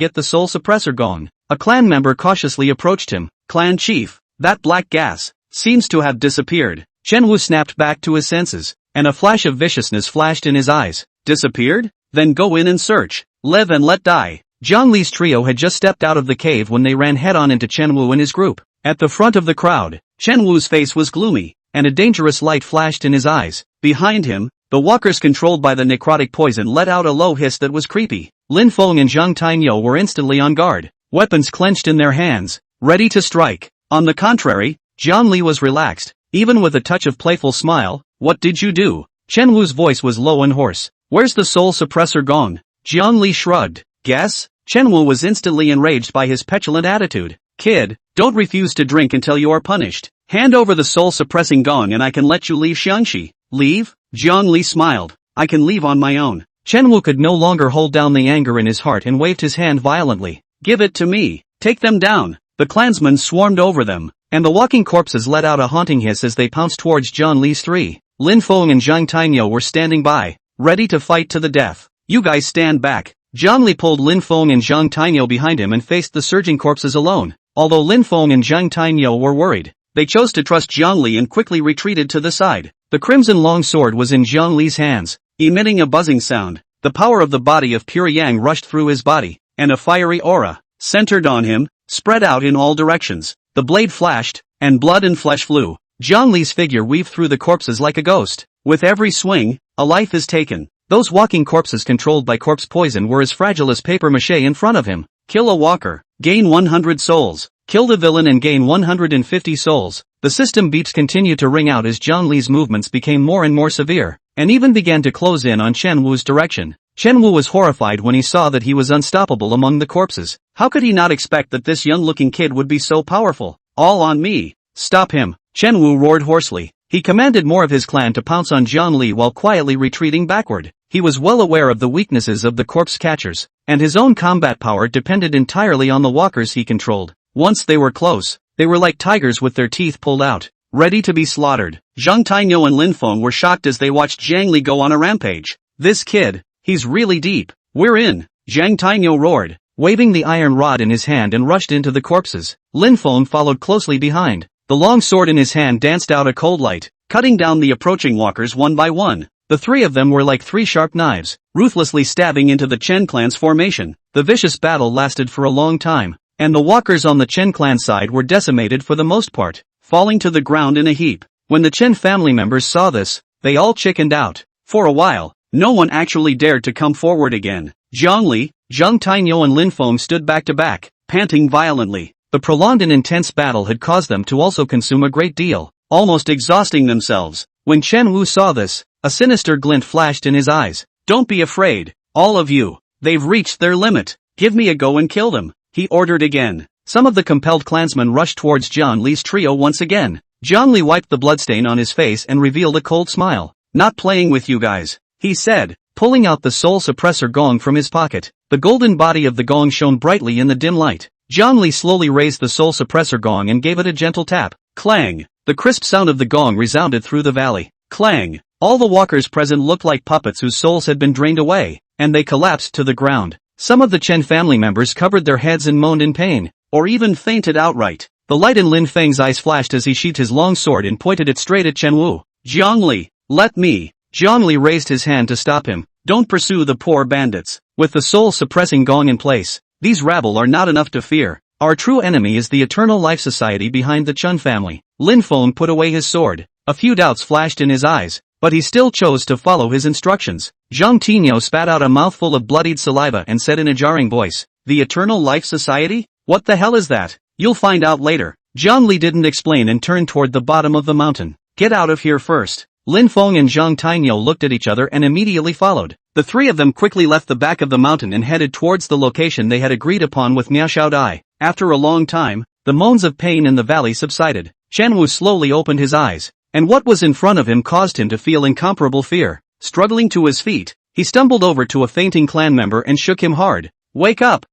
get the soul suppressor gong. A clan member cautiously approached him. Clan chief, that black gas seems to have disappeared. Chen Wu snapped back to his senses, and a flash of viciousness flashed in his eyes. Disappeared? Then go in and search. Live and let die. Zhongli's trio had just stepped out of the cave when they ran head-on into Chen Wu and his group. At the front of the crowd, Chen Wu's face was gloomy, and a dangerous light flashed in his eyes. Behind him, the walkers controlled by the necrotic poison let out a low hiss that was creepy. Lin Feng and Zhang Tainyo were instantly on guard, weapons clenched in their hands, ready to strike. On the contrary, Jiang Li was relaxed, even with a touch of playful smile. What did you do? Chen Wu's voice was low and hoarse. Where's the soul suppressor gong? Jiang Li shrugged. Guess? Chen Wu was instantly enraged by his petulant attitude. Kid, don't refuse to drink until you are punished. Hand over the soul-suppressing gong and I can let you leave Xiangxi. Leave? Jiang Li smiled. I can leave on my own. Chen Wu could no longer hold down the anger in his heart and waved his hand violently. Give it to me. Take them down. The clansmen swarmed over them, and the walking corpses let out a haunting hiss as they pounced towards Jiang Li's three. Lin Feng and Zhang Tainyo were standing by, ready to fight to the death. You guys stand back. Jiang Li pulled Lin Feng and Zhang Tainyo behind him and faced the surging corpses alone. Although Lin Feng and Zhang Tainyo were worried, they chose to trust Jiang Li and quickly retreated to the side. The crimson long sword was in Jiang Li's hands, emitting a buzzing sound. The power of the body of pure yang rushed through his body, and a fiery aura, centered on him, spread out in all directions. The blade flashed, and blood and flesh flew. Jiang Li's figure weaved through the corpses like a ghost. With every swing, a life is taken. Those walking corpses controlled by corpse poison were as fragile as paper mache in front of him. Kill a walker, gain 100 souls. Kill the villain and gain 150 souls. The system beeps continued to ring out as Jiang Li's movements became more and more severe, and even began to close in on Chen Wu's direction. Chen Wu was horrified when he saw that he was unstoppable among the corpses. How could he not expect that this young-looking kid would be so powerful? All on me. Stop him, Chen Wu roared hoarsely. He commanded more of his clan to pounce on Zhang Li while quietly retreating backward. He was well aware of the weaknesses of the corpse catchers, and his own combat power depended entirely on the walkers he controlled. Once they were close, they were like tigers with their teeth pulled out, ready to be slaughtered. Zhang Tainyo and Lin Feng were shocked as they watched Zhang Li go on a rampage. This kid, he's really deep. We're in, Zhang Tainyo roared, waving the iron rod in his hand and rushed into the corpses. Lin Feng followed closely behind. The long sword in his hand danced out a cold light, cutting down the approaching walkers one by one. The three of them were like three sharp knives, ruthlessly stabbing into the Chen clan's formation. The vicious battle lasted for a long time, and the walkers on the Chen clan side were decimated for the most part, falling to the ground in a heap. When the Chen family members saw this, they all chickened out. For a while, no one actually dared to come forward again. Zhang Li, Zhang Tainyo and Lin Feng stood back to back, panting violently. The prolonged and intense battle had caused them to also consume a great deal, almost exhausting themselves. When Chen Wu saw this, a sinister glint flashed in his eyes. Don't be afraid, all of you. They've reached their limit. Give me a go and kill them, he ordered again. Some of the compelled clansmen rushed towards Zhang Li's trio once again. Zhang Li wiped the bloodstain on his face and revealed a cold smile. Not playing with you guys, he said, pulling out the soul suppressor gong from his pocket. The golden body of the gong shone brightly in the dim light. Zhang Li slowly raised the soul suppressor gong and gave it a gentle tap. Clang! The crisp sound of the gong resounded through the valley. Clang! All the walkers present looked like puppets whose souls had been drained away, and they collapsed to the ground. Some of the Chen family members covered their heads and moaned in pain, or even fainted outright. The light in Lin Feng's eyes flashed as he sheathed his long sword and pointed it straight at Chen Wu. Zhang Li, let me. Zhang Li raised his hand to stop him. Don't pursue the poor bandits. With the soul-suppressing gong in place, these rabble are not enough to fear. Our true enemy is the Eternal Life Society behind the Chun family. Lin Feng put away his sword. A few doubts flashed in his eyes, but he still chose to follow his instructions. Zhang Tinyo spat out a mouthful of bloodied saliva and said in a jarring voice, The Eternal Life Society? What the hell is that? You'll find out later. Zhang Li didn't explain and turned toward the bottom of the mountain. Get out of here first. Lin Feng and Zhang Tainyo looked at each other and immediately followed. The three of them quickly left the back of the mountain and headed towards the location they had agreed upon with Miao Xiaodai. After a long time, the moans of pain in the valley subsided. Chen Wu slowly opened his eyes, and what was in front of him caused him to feel incomparable fear. Struggling to his feet, he stumbled over to a fainting clan member and shook him hard. Wake up,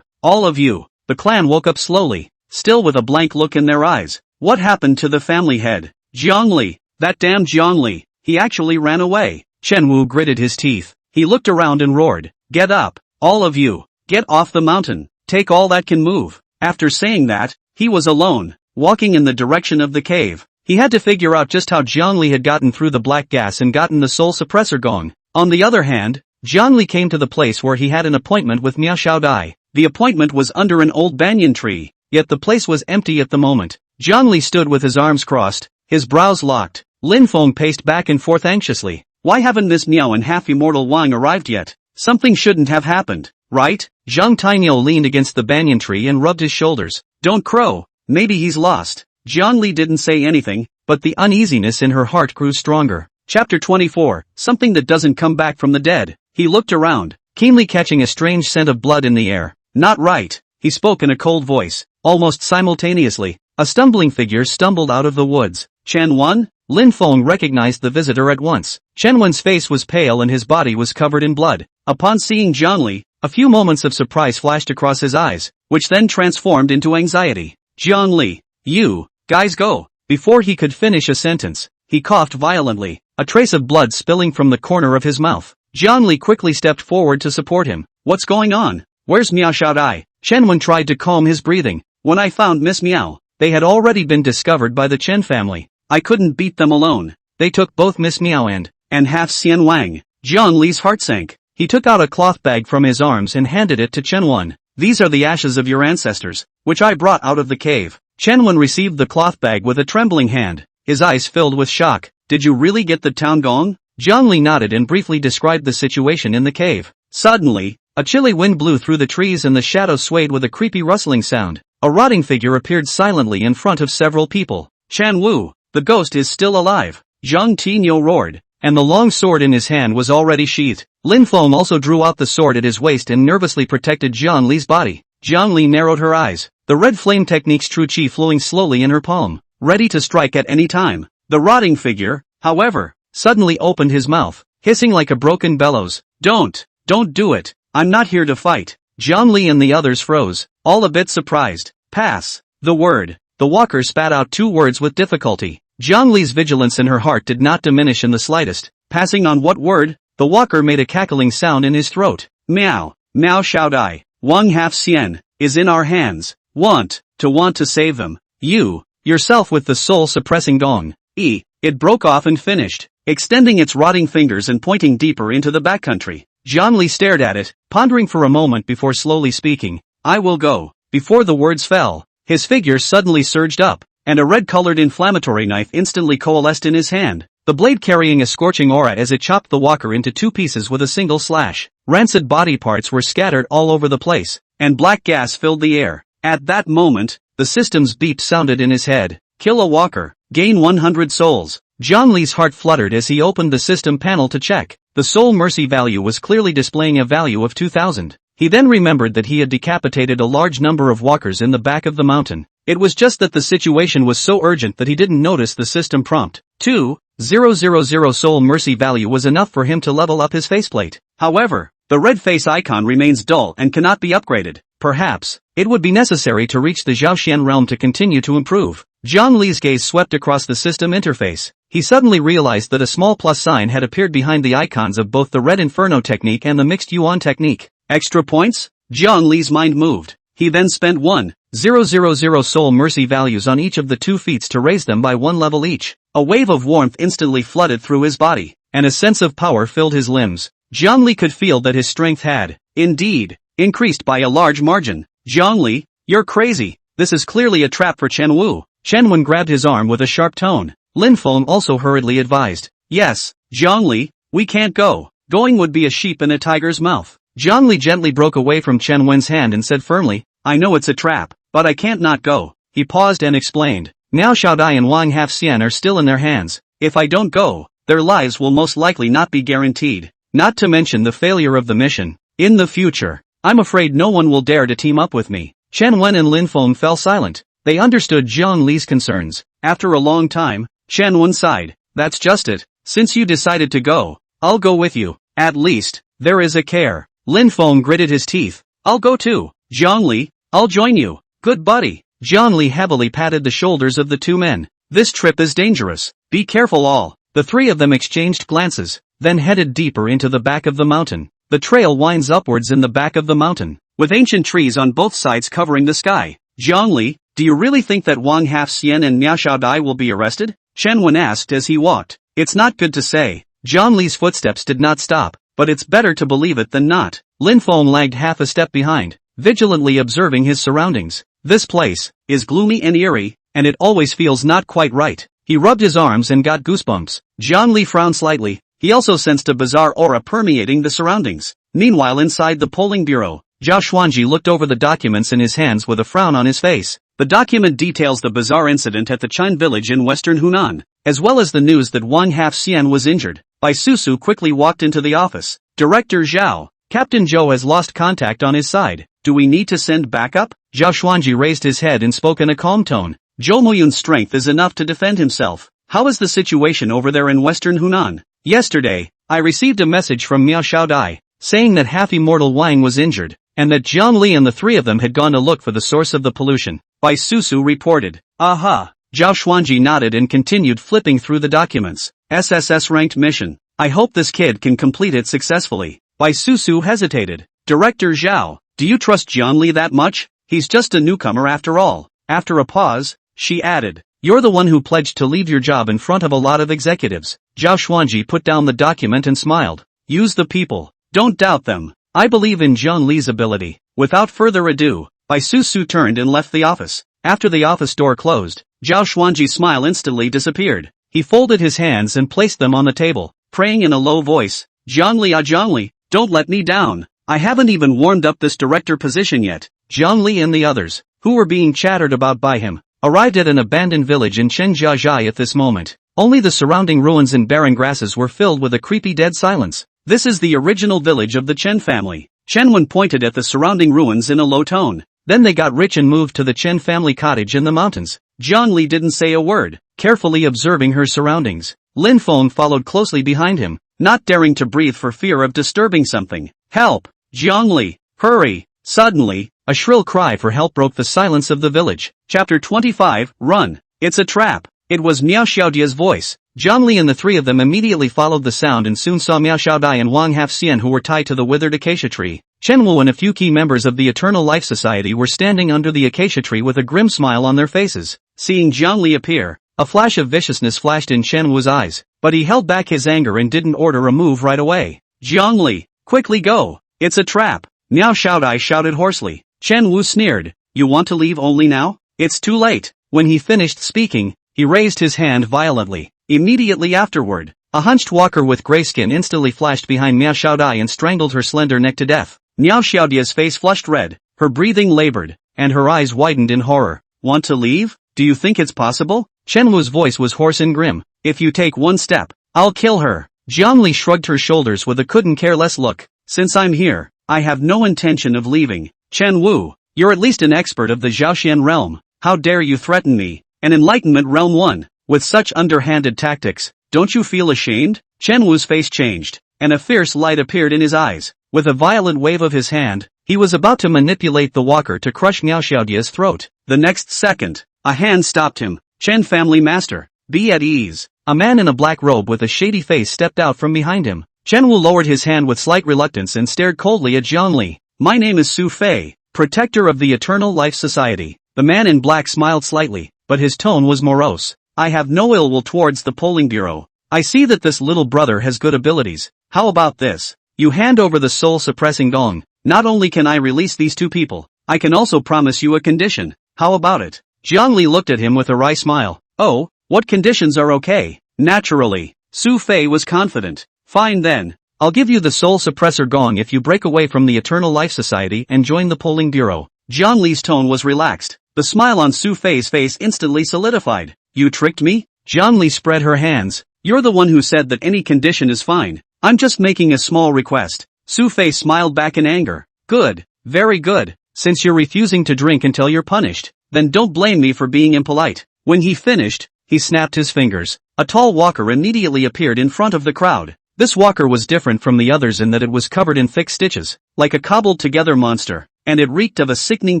all of you. The clan woke up slowly, still with a blank look in their eyes. What happened to the family head? Zhang Li, that damn Zhang Li, he actually ran away. Chen Wu gritted his teeth. He looked around and roared, Get up, all of you, get off the mountain, take all that can move. After saying that, he was alone, walking in the direction of the cave. He had to figure out just how Zhang Li had gotten through the black gas and gotten the soul suppressor gong. On the other hand, Zhang Li came to the place where he had an appointment with Miao Xiaodai. The appointment was under an old banyan tree, yet the place was empty at the moment. Zhang Li stood with his arms crossed, his brows locked. Lin Feng paced back and forth anxiously. Why haven't Miss Miao and half-immortal Wang arrived yet? Something shouldn't have happened, right? Zhang Tainyo leaned against the banyan tree and rubbed his shoulders. Don't crow, maybe he's lost. Zhang Li didn't say anything, but the uneasiness in her heart grew stronger. Chapter 24, Something that doesn't come back from the dead. He looked around, keenly catching a strange scent of blood in the air. Not right, he spoke in a cold voice. Almost simultaneously, a stumbling figure stumbled out of the woods. Chen Wen? Lin Feng recognized the visitor at once. Chen Wen's face was pale and his body was covered in blood. Upon seeing Zhang Li, a few moments of surprise flashed across his eyes, which then transformed into anxiety. Zhang Li, you, guys go. Before he could finish a sentence, he coughed violently, a trace of blood spilling from the corner of his mouth. Zhang Li quickly stepped forward to support him. What's going on? Where's Miao Xiaodai? Chen Wen tried to calm his breathing. When I found Miss Miao, they had already been discovered by the Chen family. I couldn't beat them alone. They took both Miss Miao and half Xian Wang. Zhang Li's heart sank. He took out a cloth bag from his arms and handed it to Chen Wen. These are the ashes of your ancestors, which I brought out of the cave. Chen Wen received the cloth bag with a trembling hand, his eyes filled with shock. Did you really get the town gong? Zhang Li nodded and briefly described the situation in the cave. Suddenly, a chilly wind blew through the trees and the shadows swayed with a creepy rustling sound. A rotting figure appeared silently in front of several people. Chan Wu, the ghost is still alive. Zhang Tinyo roared, and the long sword in his hand was already sheathed. Lin Feng also drew out the sword at his waist and nervously protected Jiang Li's body. Jiang Li narrowed her eyes, the red flame technique's true chi flowing slowly in her palm, ready to strike at any time. The rotting figure, however, suddenly opened his mouth, hissing like a broken bellows. Don't do it. I'm not here to fight. Jiang Li and the others froze, all a bit surprised. Pass the word. The walker spat out 2 words with difficulty. Jiang Li's vigilance in her heart did not diminish in the slightest. Passing on what word? The walker made a cackling sound in his throat. Meow. Mao Xiaodai. Wang Hafxian is in our hands. Want to save them. You, yourself with the soul-suppressing gong. It broke off and finished, extending its rotting fingers and pointing deeper into the backcountry. Jiang Li stared at it, pondering for a moment before slowly speaking. I will go. Before the words fell, his figure suddenly surged up, and a red-colored inflammatory knife instantly coalesced in his hand, the blade carrying a scorching aura as it chopped the walker into 2 pieces with a single slash. Rancid body parts were scattered all over the place, and black gas filled the air. At that moment, the system's beep sounded in his head. Kill a walker, gain 100 souls. Jiang Li's heart fluttered as he opened the system panel to check. The soul mercy value was clearly displaying a value of 2,000. He then remembered that he had decapitated a large number of walkers in the back of the mountain. It was just that the situation was so urgent that he didn't notice the system prompt. 2,000 soul mercy value was enough for him to level up his faceplate. However, the red face icon remains dull and cannot be upgraded. Perhaps, it would be necessary to reach the Zhaoxian realm to continue to improve. Jiang Li's gaze swept across the system interface. He suddenly realized that a small plus sign had appeared behind the icons of both the Red Inferno technique and the Mixed Yuan technique. Extra points? Jiang Li's mind moved. He then spent 1,000 soul mercy values on each of the 2 feats to raise them by 1 level each. A wave of warmth instantly flooded through his body, and a sense of power filled his limbs. Jiang Li could feel that his strength had, indeed, increased by a large margin. Jiang Li, you're crazy. This is clearly a trap for Chen Wu. Chen Wen grabbed his arm with a sharp tone. Lin Feng also hurriedly advised. Yes, Jiang Li, we can't go. Going would be a sheep in a tiger's mouth. Jiang Li gently broke away from Chen Wen's hand and said firmly, I know it's a trap, but I can't not go. He paused and explained. Now Xiaodai and Wang Hafxian are still in their hands. If I don't go, their lives will most likely not be guaranteed. Not to mention the failure of the mission. In the future, I'm afraid no one will dare to team up with me. Chen Wen and Lin Feng fell silent. They understood Jiang Li's concerns. After a long time, Chen Wen sighed. That's just it. Since you decided to go, I'll go with you. At least, there is a care. Lin Feng gritted his teeth. I'll go too. Jiang Li, I'll join you. Good buddy. Jiang Li heavily patted the shoulders of the 2 men. This trip is dangerous. Be careful all. The 3 of them exchanged glances, then headed deeper into the back of the mountain. The trail winds upwards in the back of the mountain, with ancient trees on both sides covering the sky. Jiang Li, do you really think that Wang Hafxian and Miao Xiaodai will be arrested? Chen Wen asked as he walked. It's not good to say. Jiang Li's footsteps did not stop, but it's better to believe it than not. Lin Feng lagged half a step behind, vigilantly observing his surroundings. This place is gloomy and eerie, and it always feels not quite right. He rubbed his arms and got goosebumps. Jiang Li frowned slightly. He also sensed a bizarre aura permeating the surroundings. Meanwhile, inside the polling bureau, Zhao Xuanji looked over the documents in his hands with a frown on his face. The document details the bizarre incident at the Chin village in western Hunan, as well as the news that Wang Hafxian was injured. Bai Susu quickly walked into the office. Director Zhao, Captain Zhou has lost contact on his side. Do we need to send backup? Zhao Xuanji raised his head and spoke in a calm tone. Zhou Moyun's strength is enough to defend himself. How is the situation over there in western Hunan? Yesterday, I received a message from Miao Xiaodai, saying that half-immortal Wang was injured, and that Jiang Li and the 3 of them had gone to look for the source of the pollution. Bai Susu reported. Aha! Zhao Xuanji nodded and continued flipping through the documents. SSS-ranked mission. I hope this kid can complete it successfully. Bai Susu hesitated. Director Zhao, do you trust Jiang Li that much? He's just a newcomer after all. After a pause, she added. You're the one who pledged to leave your job in front of a lot of executives. Zhao Xuanji put down the document and smiled. Use the people. Don't doubt them. I believe in Jiang Li's ability. Without further ado, Bai Susu turned and left the office. After the office door closed, Zhao Xuanji's smile instantly disappeared. He folded his hands and placed them on the table, praying in a low voice. Jiang Li, don't let me down. I haven't even warmed up this director position yet. Jiang Li and the others, who were being chattered about by him, arrived at an abandoned village in Chenjiazhai at this moment. Only the surrounding ruins and barren grasses were filled with a creepy dead silence. This is the original village of the Chen family. Chen pointed at the surrounding ruins in a low tone. Then they got rich and moved to the Chen family cottage in the mountains. Zhongli didn't say a word, carefully observing her surroundings. Lin Feng followed closely behind him, not daring to breathe for fear of disturbing something. Help! Zhongli! Hurry! Suddenly, a shrill cry for help broke the silence of the village. Chapter 25, Run! It's a trap! It was Miao Xiaodia's voice. Zhongli and the three of them immediately followed the sound and soon saw Miao Xiaodai and Wang Halfxian who were tied to the withered acacia tree. Chen Wu and a few key members of the Eternal Life Society were standing under the acacia tree with a grim smile on their faces. Seeing Zhongli appear, a flash of viciousness flashed in Chen Wu's eyes, but he held back his anger and didn't order a move right away. Zhongli, quickly go! It's a trap! Miao Xiaodai shouted hoarsely. Chen Wu sneered. You want to leave only now? It's too late. When he finished speaking, he raised his hand violently. Immediately afterward, a hunched walker with gray skin instantly flashed behind Miao Xiaodai and strangled her slender neck to death. Miao Xiaodia's face flushed red, her breathing labored, and her eyes widened in horror. Want to leave? Do you think it's possible? Chen Wu's voice was hoarse and grim. If you take one step, I'll kill her. Zhongli shrugged her shoulders with a couldn't-care-less look. Since I'm here, I have no intention of leaving. Chen Wu, you're at least an expert of the Zhaoxian realm. How dare you threaten me, an Enlightenment Realm 1, with such underhanded tactics? Don't you feel ashamed? Chen Wu's face changed, and a fierce light appeared in his eyes. With a violent wave of his hand, he was about to manipulate the walker to crush Miao Xiaodia's throat. The next second, a hand stopped him. Chen family master, be at ease. A man in a black robe with a shady face stepped out from behind him. Chen Wu lowered his hand with slight reluctance and stared coldly at Zhongli. My name is Su Fei, protector of the Eternal Life Society. The man in black smiled slightly, but his tone was morose. I have no ill will towards the polling bureau. I see that this little brother has good abilities. How about this? You hand over the soul-suppressing gong. Not only can I release these two people, I can also promise you a condition. How about it? Zhongli looked at him with a wry smile. Oh, what conditions are okay? Naturally, Su Fei was confident. Fine then. I'll give you the soul suppressor gong if you break away from the Eternal Life Society and join the polling bureau. Zhongli's tone was relaxed. The smile on Su Fei's face instantly solidified. You tricked me? Zhongli spread her hands. You're the one who said that any condition is fine. I'm just making a small request. Su Fei smiled back in anger. Good, very good. Since you're refusing to drink until you're punished, then don't blame me for being impolite. When he finished, he snapped his fingers. A tall walker immediately appeared in front of the crowd. This walker was different from the others in that it was covered in thick stitches, like a cobbled-together monster, and it reeked of a sickening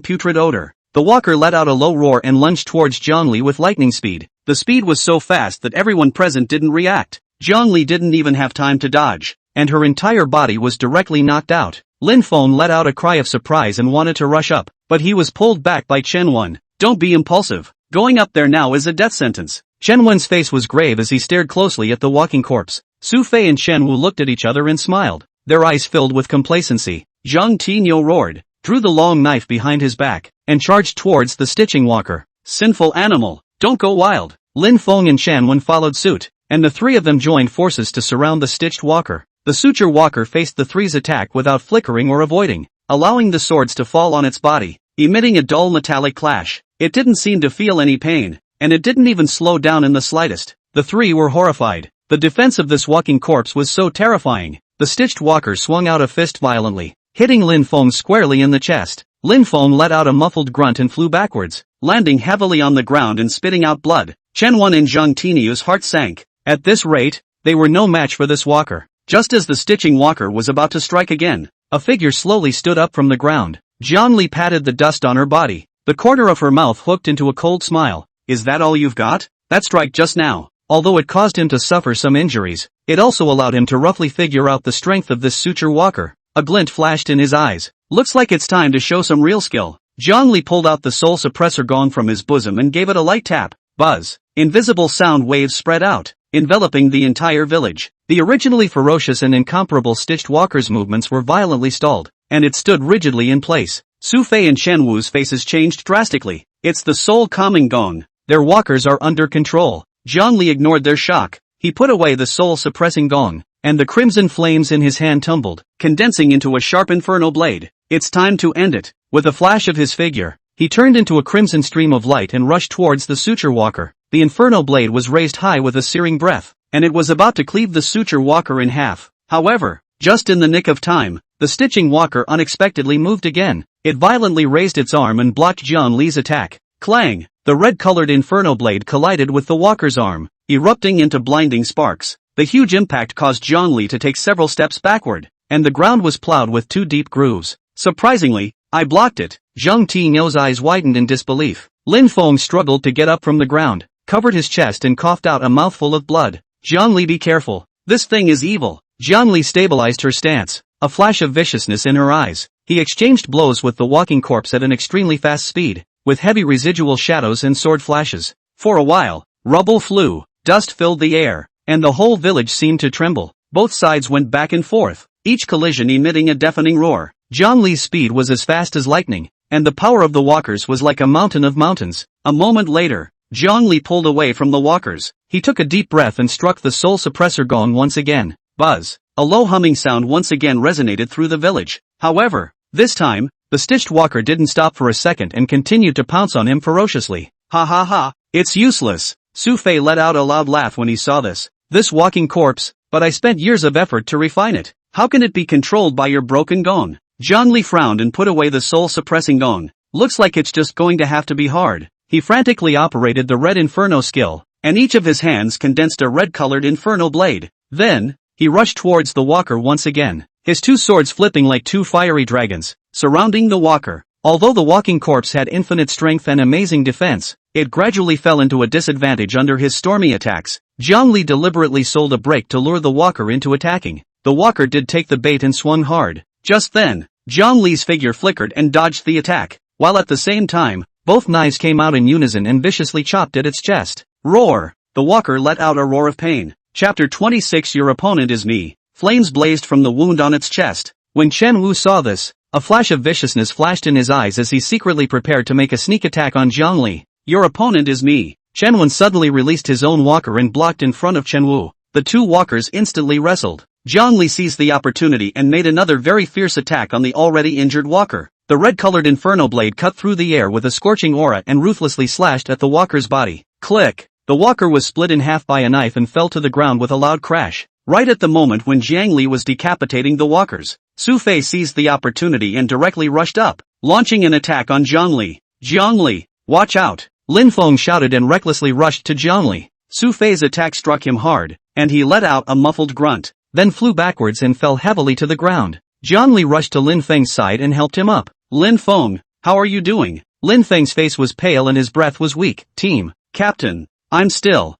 putrid odor. The walker let out a low roar and lunged towards Zhongli with lightning speed. The speed was so fast that everyone present didn't react. Zhongli didn't even have time to dodge, and her entire body was directly knocked out. Lin Feng let out a cry of surprise and wanted to rush up, but he was pulled back by Chen Wen. Don't be impulsive. Going up there now is a death sentence. Chen Wen's face was grave as he stared closely at the walking corpse. Su Fei and Chen Wu looked at each other and smiled, their eyes filled with complacency. Zhang Tinyo roared, drew the long knife behind his back, and charged towards the stitching walker. Sinful animal, don't go wild. Lin Feng and Chen Wen followed suit, and the three of them joined forces to surround the stitched walker. The suture walker faced the three's attack without flickering or avoiding, allowing the swords to fall on its body, emitting a dull metallic clash. It didn't seem to feel any pain, and it didn't even slow down in the slightest. The three were horrified. The defense of this walking corpse was so terrifying. The stitched walker swung out a fist violently, hitting Lin Feng squarely in the chest. Lin Feng let out a muffled grunt and flew backwards, landing heavily on the ground and spitting out blood. Chen Wen and Zhang Tinyo's heart sank. At this rate, they were no match for this walker. Just as the stitching walker was about to strike again, a figure slowly stood up from the ground. Zhongli patted the dust on her body. The corner of her mouth hooked into a cold smile. Is that all you've got? That strike just now, although it caused him to suffer some injuries, it also allowed him to roughly figure out the strength of this suture walker. A glint flashed in his eyes. Looks like it's time to show some real skill. Zhongli pulled out the soul suppressor gong from his bosom and gave it a light tap. Buzz. Invisible sound waves spread out, enveloping the entire village. The originally ferocious and incomparable stitched walker's movements were violently stalled, and it stood rigidly in place. Su Fei and Chen Wu's faces changed drastically. It's the soul calming gong. Their walkers are under control. Zhongli ignored their shock. He put away the soul-suppressing gong, and the crimson flames in his hand tumbled, condensing into a sharp infernal blade. It's time to end it. With a flash of his figure, he turned into a crimson stream of light and rushed towards the suture walker. the inferno blade was raised high with a searing breath, and it was about to cleave the suture walker in half. However, just in the nick of time, the stitching walker unexpectedly moved again. It violently raised its arm and blocked Jiang Li's attack. Clang! The red-colored inferno blade collided with the walker's arm, erupting into blinding sparks. The huge impact caused Jiang Li to take several steps backward, and the ground was plowed with 2 deep grooves. Surprisingly, I blocked it. Zhang Tinyo's eyes widened in disbelief. Lin Feng struggled to get up from the ground, covered his chest and coughed out a mouthful of blood. Jiang Li, be careful. This thing is evil. Jiang Li stabilized her stance, a flash of viciousness in her eyes. He exchanged blows with the walking corpse at an extremely fast speed, with heavy residual shadows and sword flashes. For a while, rubble flew, dust filled the air, and the whole village seemed to tremble. Both sides went back and forth, each collision emitting a deafening roar. Jiang Li's speed was as fast as lightning, and the power of the walkers was like a mountain of mountains. A moment later, Jiang Li pulled away from the walkers. He took a deep breath and struck the soul suppressor gong once again. Buzz! A low humming sound once again resonated through the village. However, this time, the stitched walker didn't stop for a second and continued to pounce on him ferociously. Ha ha ha! It's useless! Su Fei let out a loud laugh when he saw this. This walking corpse, but I spent years of effort to refine it. How can it be controlled by your broken gong? Jiang Li frowned and put away the soul-suppressing gong. Looks like it's just going to have to be hard. He frantically operated the red inferno skill, and each of his hands condensed a red-colored inferno blade. Then, he rushed towards the walker once again, his 2 swords flipping like 2 fiery dragons, surrounding the walker. Although the walking corpse had infinite strength and amazing defense, it gradually fell into a disadvantage under his stormy attacks. Jiang Li deliberately sold a break to lure the walker into attacking. The walker did take the bait and swung hard. Just then, Jiang Li's figure flickered and dodged the attack, while at the same time, both knives came out in unison and viciously chopped at its chest. Roar! The walker let out a roar of pain. Chapter 26. Your opponent is me. Flames blazed from the wound on its chest. When Chen Wu saw this, a flash of viciousness flashed in his eyes as he secretly prepared to make a sneak attack on Jiang Li. Your opponent is me. Chen Wen suddenly released his own walker and blocked in front of Chen Wu. The 2 walkers instantly wrestled. Jiang Li seized the opportunity and made another very fierce attack on the already injured walker. The red-colored inferno blade cut through the air with a scorching aura and ruthlessly slashed at the walker's body. Click! The walker was split in half by a knife and fell to the ground with a loud crash. Right at the moment when Jiang Li was decapitating the walkers, Su Fei seized the opportunity and directly rushed up, launching an attack on Jiang Li. Jiang Li, watch out! Lin Feng shouted and recklessly rushed to Jiang Li. Su Fei's attack struck him hard, and he let out a muffled grunt, then flew backwards and fell heavily to the ground. Jiang Li rushed to Lin Feng's side and helped him up. Lin Feng, how are you doing? Lin Feng's face was pale and his breath was weak. Team Captain, I'm still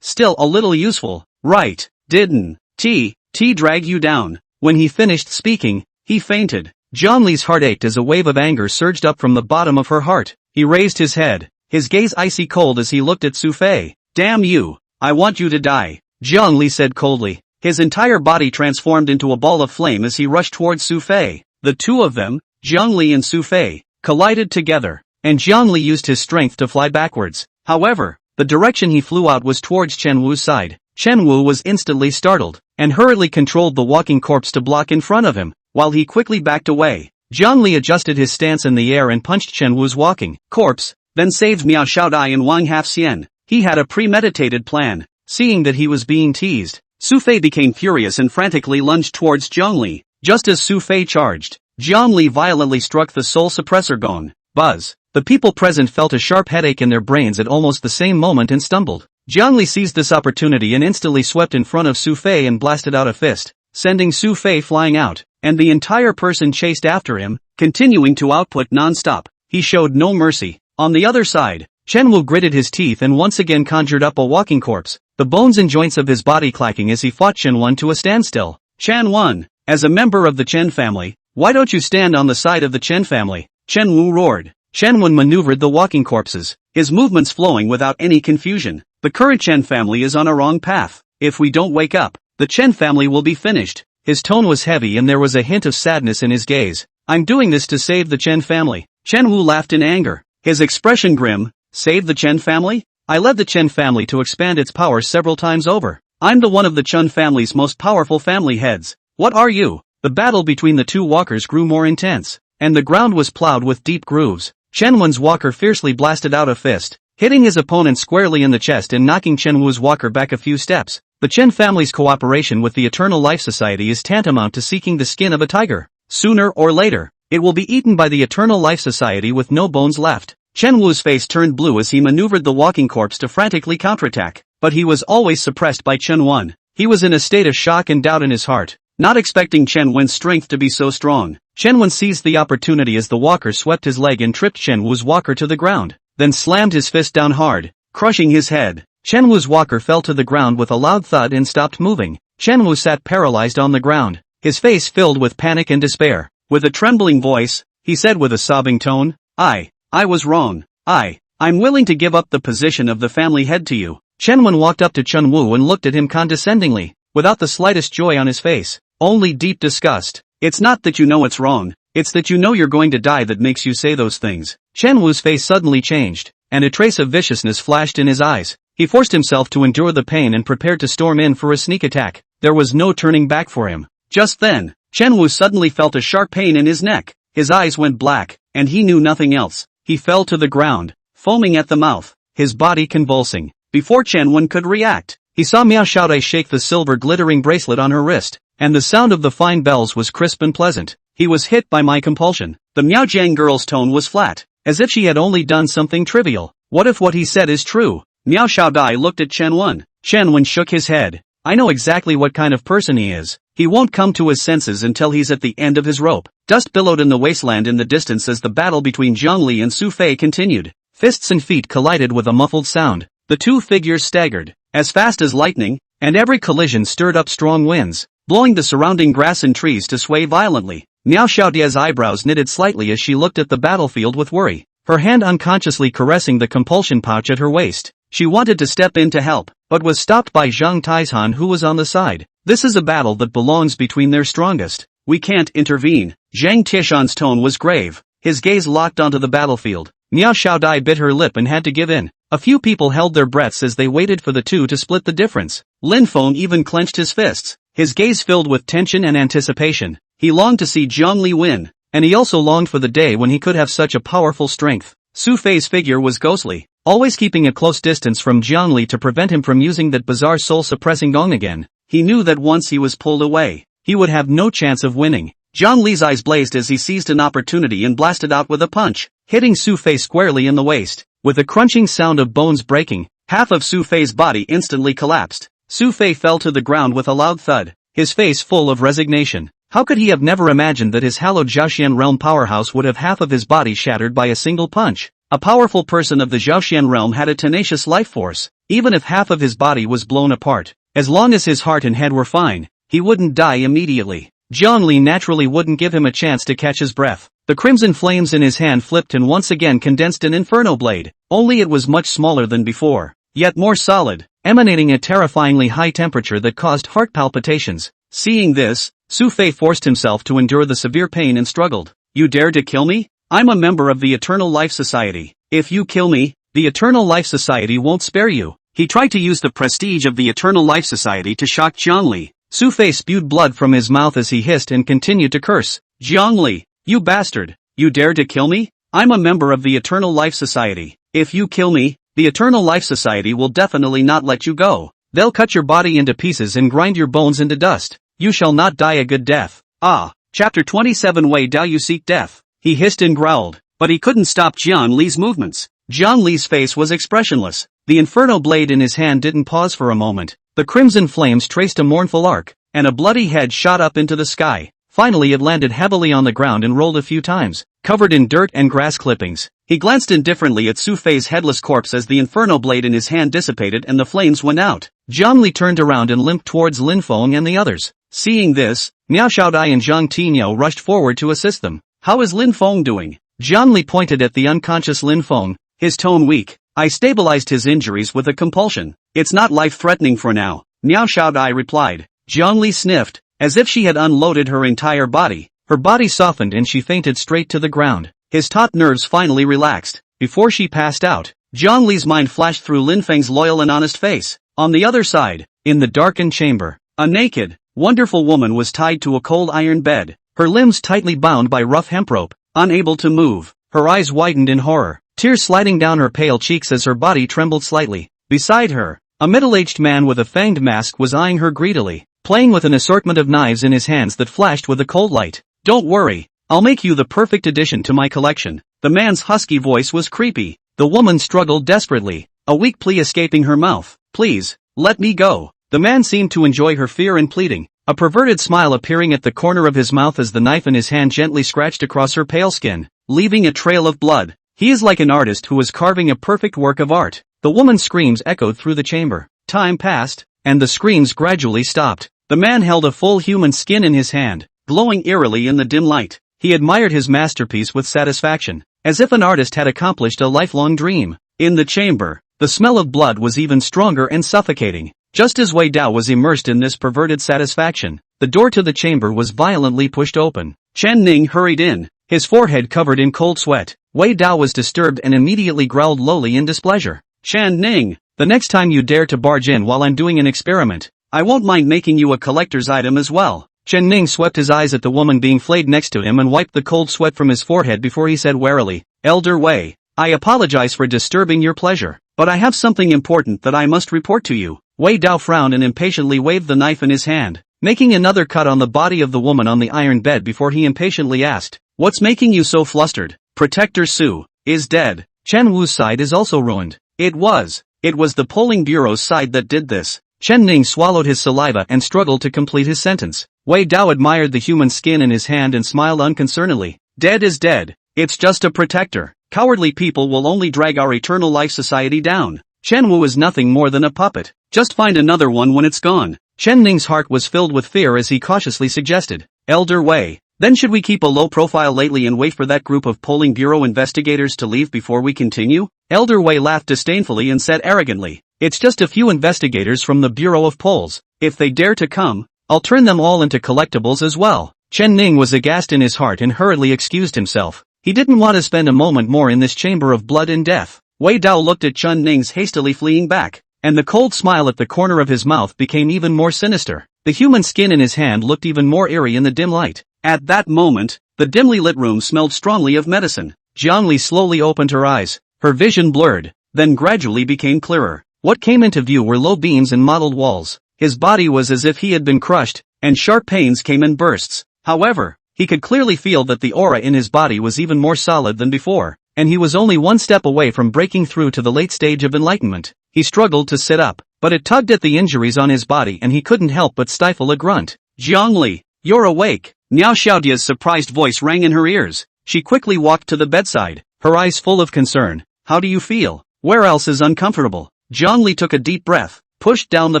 a little useful, right? Didn't T drag you down? When he finished speaking, he fainted. Jiang Li's heart ached as a wave of anger surged up from the bottom of her heart. He raised his head, his gaze icy cold as he looked at Su Fei. Damn you, I want you to die, Jiang Li said coldly. His entire body transformed into a ball of flame as he rushed towards Su Fei. The 2 of them, Jiang Li and Su Fei, collided together, and Jiang Li used his strength to fly backwards. However, the direction he flew out was towards Chen Wu's side. Chen Wu was instantly startled, and hurriedly controlled the walking corpse to block in front of him, while he quickly backed away. Jiang Li adjusted his stance in the air and punched Chen Wu's walking corpse, then saved Miao Xiaodai and Wang Halfxian. He had a premeditated plan. Seeing that he was being teased, Su Fei became furious and frantically lunged towards Jiang Li. Just as Su Fei charged, Jiang Li violently struck the soul suppressor gong. Buzz! The people present felt a sharp headache in their brains at almost the same moment and stumbled. Jiang Li seized this opportunity and instantly swept in front of Su Fei and blasted out a fist, sending Su Fei flying out, and the entire person chased after him, continuing to output non-stop. He showed no mercy. On the other side, Chen Wu gritted his teeth and once again conjured up a walking corpse, the bones and joints of his body clacking as he fought Chen Wen to a standstill. Chen Wen, as a member of the Chen family, why don't you stand on the side of the Chen family? Chen Wu roared. Chen Wen maneuvered the walking corpses, his movements flowing without any confusion. The current Chen family is on a wrong path. If we don't wake up, the Chen family will be finished. His tone was heavy and there was a hint of sadness in his gaze. I'm doing this to save the Chen family. Chen Wu laughed in anger, his expression grim. Save the Chen family? I led the Chen family to expand its power several times over. I'm the one of the Chen family's most powerful family heads. What are you? The battle between the 2 walkers grew more intense, and the ground was plowed with deep grooves. Chen Wen's walker fiercely blasted out a fist, hitting his opponent squarely in the chest and knocking Chen Wu's walker back a few steps. The Chen family's cooperation with the Eternal Life Society is tantamount to seeking the skin of a tiger. Sooner or later, it will be eaten by the Eternal Life Society with no bones left. Chen Wu's face turned blue as he maneuvered the walking corpse to frantically counterattack, but he was always suppressed by Chen Wen. He was in a state of shock and doubt in his heart, not expecting Chen Wen's strength to be so strong. Chen Wen seized the opportunity as the walker swept his leg and tripped Chen Wu's walker to the ground, then slammed his fist down hard, crushing his head. Chen Wu's walker fell to the ground with a loud thud and stopped moving. Chen Wu sat paralyzed on the ground, his face filled with panic and despair. With a trembling voice, he said with a sobbing tone, I was wrong. I'm willing to give up the position of the family head to you. Chen Wen walked up to Chen Wu and looked at him condescendingly, without the slightest joy on his face, only deep disgust. It's not that you know it's wrong, it's that you know you're going to die that makes you say those things. Chen Wu's face suddenly changed, and a trace of viciousness flashed in his eyes. He forced himself to endure the pain and prepared to storm in for a sneak attack. There was no turning back for him. Just then, Chen Wu suddenly felt a sharp pain in his neck. His eyes went black, and he knew nothing else. He fell to the ground, foaming at the mouth, his body convulsing. Before Chen Wen could react, he saw Miao Xiaodai shake the silver glittering bracelet on her wrist, and the sound of the fine bells was crisp and pleasant. He was hit by my compulsion. The Miaojiang girl's tone was flat, as if she had only done something trivial. What if what he said is true? Miao Xiaodai looked at Chen Wen. Chen Wen shook his head. I know exactly what kind of person he is. He won't come to his senses until he's at the end of his rope. Dust billowed in the wasteland in the distance as the battle between Zhongli and Su Fei continued. Fists and feet collided with a muffled sound. The two figures staggered, as fast as lightning, and every collision stirred up strong winds, blowing the surrounding grass and trees to sway violently. Miao Xiaodia's eyebrows knitted slightly as she looked at the battlefield with worry, her hand unconsciously caressing the compulsion pouch at her waist. She wanted to step in to help, but was stopped by Zhang Taizhan, who was on the side. This is a battle that belongs between their strongest. We can't intervene. Zhang Tieshan's tone was grave, his gaze locked onto the battlefield. Miao Xiaodai bit her lip and had to give in. A few people held their breaths as they waited for the two to split the difference. Lin Feng even clenched his fists, his gaze filled with tension and anticipation. He longed to see Zhongli win, and he also longed for the day when he could have such a powerful strength. Su Fei's figure was ghostly, always keeping a close distance from Zhongli to prevent him from using that bizarre soul-suppressing gong again. He knew that once he was pulled away, he would have no chance of winning. Zhongli's eyes blazed as he seized an opportunity and blasted out with a punch, hitting Su Fei squarely in the waist. With a crunching sound of bones breaking, half of Su Fei's body instantly collapsed. Su Fei fell to the ground with a loud thud, his face full of resignation. How could he have never imagined that his hallowed Zhaoxian realm powerhouse would have half of his body shattered by a single punch? A powerful person of the Zhaoxian realm had a tenacious life force. Even if half of his body was blown apart, as long as his heart and head were fine, he wouldn't die immediately. Zhongli naturally wouldn't give him a chance to catch his breath. The crimson flames in his hand flipped and once again condensed an inferno blade, only it was much smaller than before, yet more solid, emanating a terrifyingly high temperature that caused heart palpitations. Seeing this, Su Fei forced himself to endure the severe pain and struggled. You dare to kill me? I'm a member of the Eternal Life Society. If you kill me, the Eternal Life Society won't spare you. He tried to use the prestige of the Eternal Life Society to shock Zhongli. Su Fei spewed blood from his mouth as he hissed and continued to curse. Zhongli, you bastard! You dare to kill me? I'm a member of the Eternal Life Society. If you kill me, the Eternal Life Society will definitely not let you go. They'll cut your body into pieces and grind your bones into dust. You shall not die a good death. Ah, Chapter 27 Wei Dao You Seek Death. He hissed and growled, but he couldn't stop Jian Li's movements. Jian Li's face was expressionless. The inferno blade in his hand didn't pause for a moment. The crimson flames traced a mournful arc, and a bloody head shot up into the sky. Finally it landed heavily on the ground and rolled a few times, covered in dirt and grass clippings. He glanced indifferently at Su Fei's headless corpse as the inferno blade in his hand dissipated and the flames went out. Jiang Li turned around and limped towards Lin Feng and the others. Seeing this, Miao Xiaodai and Zhang Tinyo rushed forward to assist them. How is Lin Feng doing? Jiang Li pointed at the unconscious Lin Feng, his tone weak. I stabilized his injuries with a compulsion. It's not life-threatening for now, Miao Xiaodai replied. Jiang Li sniffed, as if she had unloaded her entire body. Her body softened and she fainted straight to the ground. His taut nerves finally relaxed. Before she passed out, Jiang Li's mind flashed through Lin Feng's loyal and honest face. On the other side, in the darkened chamber, a naked, wonderful woman was tied to a cold iron bed, her limbs tightly bound by rough hemp rope, unable to move. Her eyes widened in horror. tears sliding down her pale cheeks as her body trembled slightly. Beside her, a middle-aged man with a fanged mask was eyeing her greedily, playing with an assortment of knives in his hands that flashed with a cold light. "Don't worry, I'll make you the perfect addition to my collection." The man's husky voice was creepy. The woman struggled desperately, a weak plea escaping her mouth. "Please, let me go." The man seemed to enjoy her fear and pleading, a perverted smile appearing at the corner of his mouth as the knife in his hand gently scratched across her pale skin, leaving a trail of blood. "He is like an artist who is carving a perfect work of art." The woman's screams echoed through the chamber. Time passed, and the screams gradually stopped. The man held a full human skin in his hand, glowing eerily in the dim light. He admired his masterpiece with satisfaction, as if an artist had accomplished a lifelong dream. In the chamber, the smell of blood was even stronger and suffocating. Just as Wei Dao was immersed in this perverted satisfaction, the door to the chamber was violently pushed open. Chen Ning hurried in, his forehead covered in cold sweat. Wei Dao was disturbed and immediately growled lowly in displeasure. "Chen Ning, the next time you dare to barge in while I'm doing an experiment, I won't mind making you a collector's item as well." Chen Ning swept his eyes at the woman being flayed next to him and wiped the cold sweat from his forehead before he said warily, "Elder Wei, I apologize for disturbing your pleasure, but I have something important that I must report to you." Wei Dao frowned and impatiently waved the knife in his hand, making another cut on the body of the woman on the iron bed before he impatiently asked, "What's making you so flustered?" "Protector Su is dead." Chen Wu's side is also ruined. It was the polling bureau's side that did this. Chen Ning swallowed his saliva and struggled to complete his sentence. Wei Dao admired the human skin in his hand and smiled unconcernedly. "Dead is dead. It's just a protector. Cowardly people will only drag our eternal life society down. Chen Wu is nothing more than a puppet. Just find another one when it's gone." Chen Ning's heart was filled with fear as he cautiously suggested, "Elder Wei, then should we keep a low profile lately and wait for that group of polling bureau investigators to leave before we continue?" Elder Wei laughed disdainfully and said arrogantly, "It's just a few investigators from the Bureau of Polls. If they dare to come, I'll turn them all into collectibles as well." Chen Ning was aghast in his heart and hurriedly excused himself. He didn't want to spend a moment more in this chamber of blood and death. Wei Dao looked at Chen Ning's hastily fleeing back, and the cold smile at the corner of his mouth became even more sinister. The human skin in his hand looked even more eerie in the dim light. At that moment, the dimly lit room smelled strongly of medicine. Jiangli slowly opened her eyes, her vision blurred, then gradually became clearer. What came into view were low beams and mottled walls. His body was as if he had been crushed, and sharp pains came in bursts. However, he could clearly feel that the aura in his body was even more solid than before, and he was only one step away from breaking through to the late stage of enlightenment. He struggled to sit up, but it tugged at the injuries on his body and he couldn't help but stifle a grunt. "Jiangli, you're awake." Niao Xiaodia's surprised voice rang in her ears. She quickly walked to the bedside, her eyes full of concern. "How do you feel? Where else is uncomfortable?" Jiangli took a deep breath, pushed down the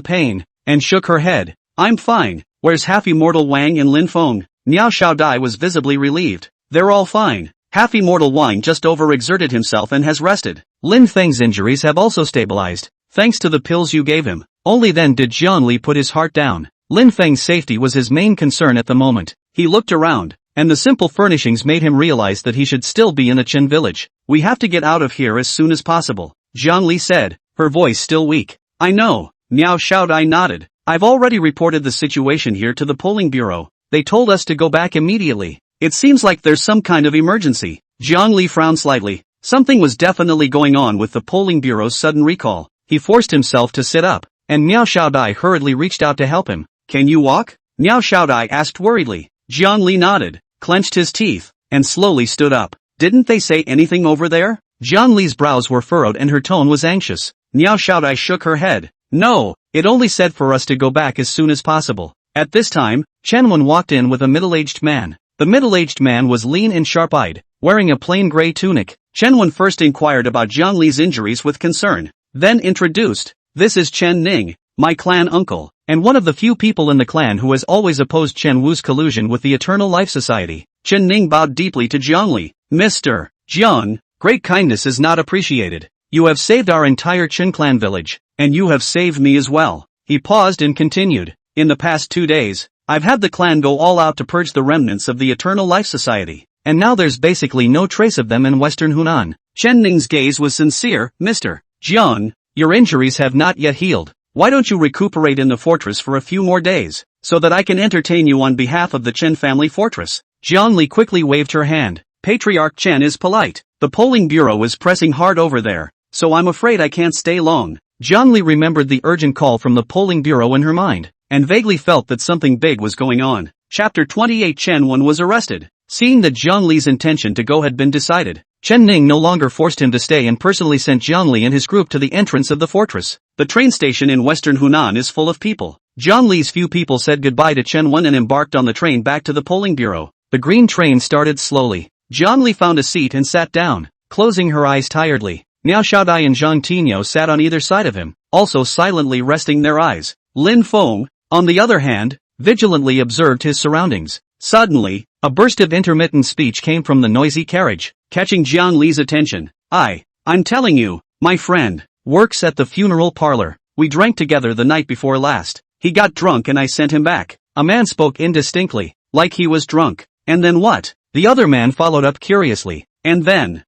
pain, and shook her head. "I'm fine. Where's half-immortal Wang and Lin Feng?" Niao Xiaodai was visibly relieved. "They're all fine. Half-immortal Wang just overexerted himself and has rested. Lin Feng's injuries have also stabilized, thanks to the pills you gave him." Only then did Jiangli put his heart down. Lin Feng's safety was his main concern at the moment. He looked around, and the simple furnishings made him realize that he should still be in the Qin village. "We have to get out of here as soon as possible," Jiangli said, her voice still weak. "I know," Niao Xiaodai nodded. "I've already reported the situation here to the polling bureau. They told us to go back immediately. It seems like there's some kind of emergency." Jiangli frowned slightly. Something was definitely going on with the polling bureau's sudden recall. He forced himself to sit up, and Niao Xiaodai hurriedly reached out to help him. "Can you walk?" Niao Xiaodai asked worriedly. Jiangli nodded, clenched his teeth, and slowly stood up. "Didn't they say anything over there?" Jiangli's brows were furrowed and her tone was anxious. Niao Xiaodai shook her head. "No, it only said for us to go back as soon as possible." At this time, Chen Wen walked in with a middle-aged man. The middle-aged man was lean and sharp-eyed, wearing a plain gray tunic. Chen Wen first inquired about Jiangli's injuries with concern, then introduced, "This is Chen Ning, my clan uncle, and one of the few people in the clan who has always opposed Chen Wu's collusion with the Eternal Life Society." Chen Ning bowed deeply to Jiangli. "Mr. Jiang, great kindness is not appreciated. You have saved our entire Qin clan village, and you have saved me as well." He paused and continued, "In the past 2 days, I've had the clan go all out to purge the remnants of the Eternal Life Society, and now there's basically no trace of them in Western Hunan." Chen Ning's gaze was sincere. "Mr. Jiang, your injuries have not yet healed. Why don't you recuperate in the fortress for a few more days, so that I can entertain you on behalf of the Chen family fortress?" Jiangli quickly waved her hand. "Patriarch Chen is polite. The polling bureau is pressing hard over there, so I'm afraid I can't stay long. Jiang Li remembered the urgent call from the polling bureau in her mind, and vaguely felt that something big was going on. Chapter 28. Chen Wen was arrested. Seeing that Jiang Li's intention to go had been decided, Chen Ning no longer forced him to stay and personally sent Jiang Li and his group to the entrance of the fortress. The train station in western Hunan is full of people. Jiang Li's few people said goodbye to Chen Wen and embarked on the train back to the polling bureau. The green train started slowly. Jiang Li found a seat and sat down, closing her eyes tiredly. Miao Xiaodai and Zhang Tinyo sat on either side of him, also silently resting their eyes. Lin Feng, on the other hand, vigilantly observed his surroundings. Suddenly, a burst of intermittent speech came from the noisy carriage, catching Jiang Li's attention. I'm telling you, my friend works at the funeral parlor. We drank together the night before last. He got drunk and I sent him back. A man spoke indistinctly, like he was drunk. And then what? The other man followed up curiously. And then,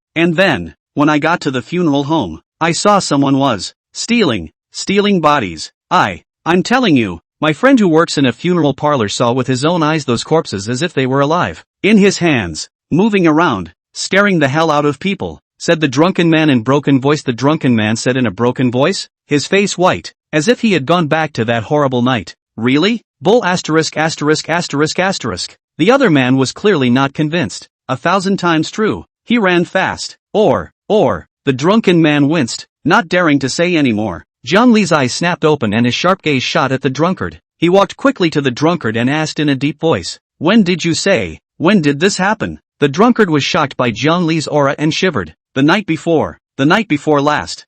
when I got to the funeral home, I saw someone was stealing bodies. I'm telling you, my friend who works in a funeral parlor saw with his own eyes those corpses as if they were alive, in his hands, moving around, scaring the hell out of people, said the drunken man in broken voice. The drunken man said in a broken voice, his face white, as if he had gone back to that horrible night. Really? Bull asterisk asterisk asterisk asterisk. The other man was clearly not convinced. 1,000 times true. He ran fast. Or, the drunken man winced, not daring to say any more. Jiang Li's eyes snapped open and his sharp gaze shot at the drunkard. He walked quickly to the drunkard and asked in a deep voice, when did this happen? The drunkard was shocked by Jiang Li's aura and shivered. The night before last.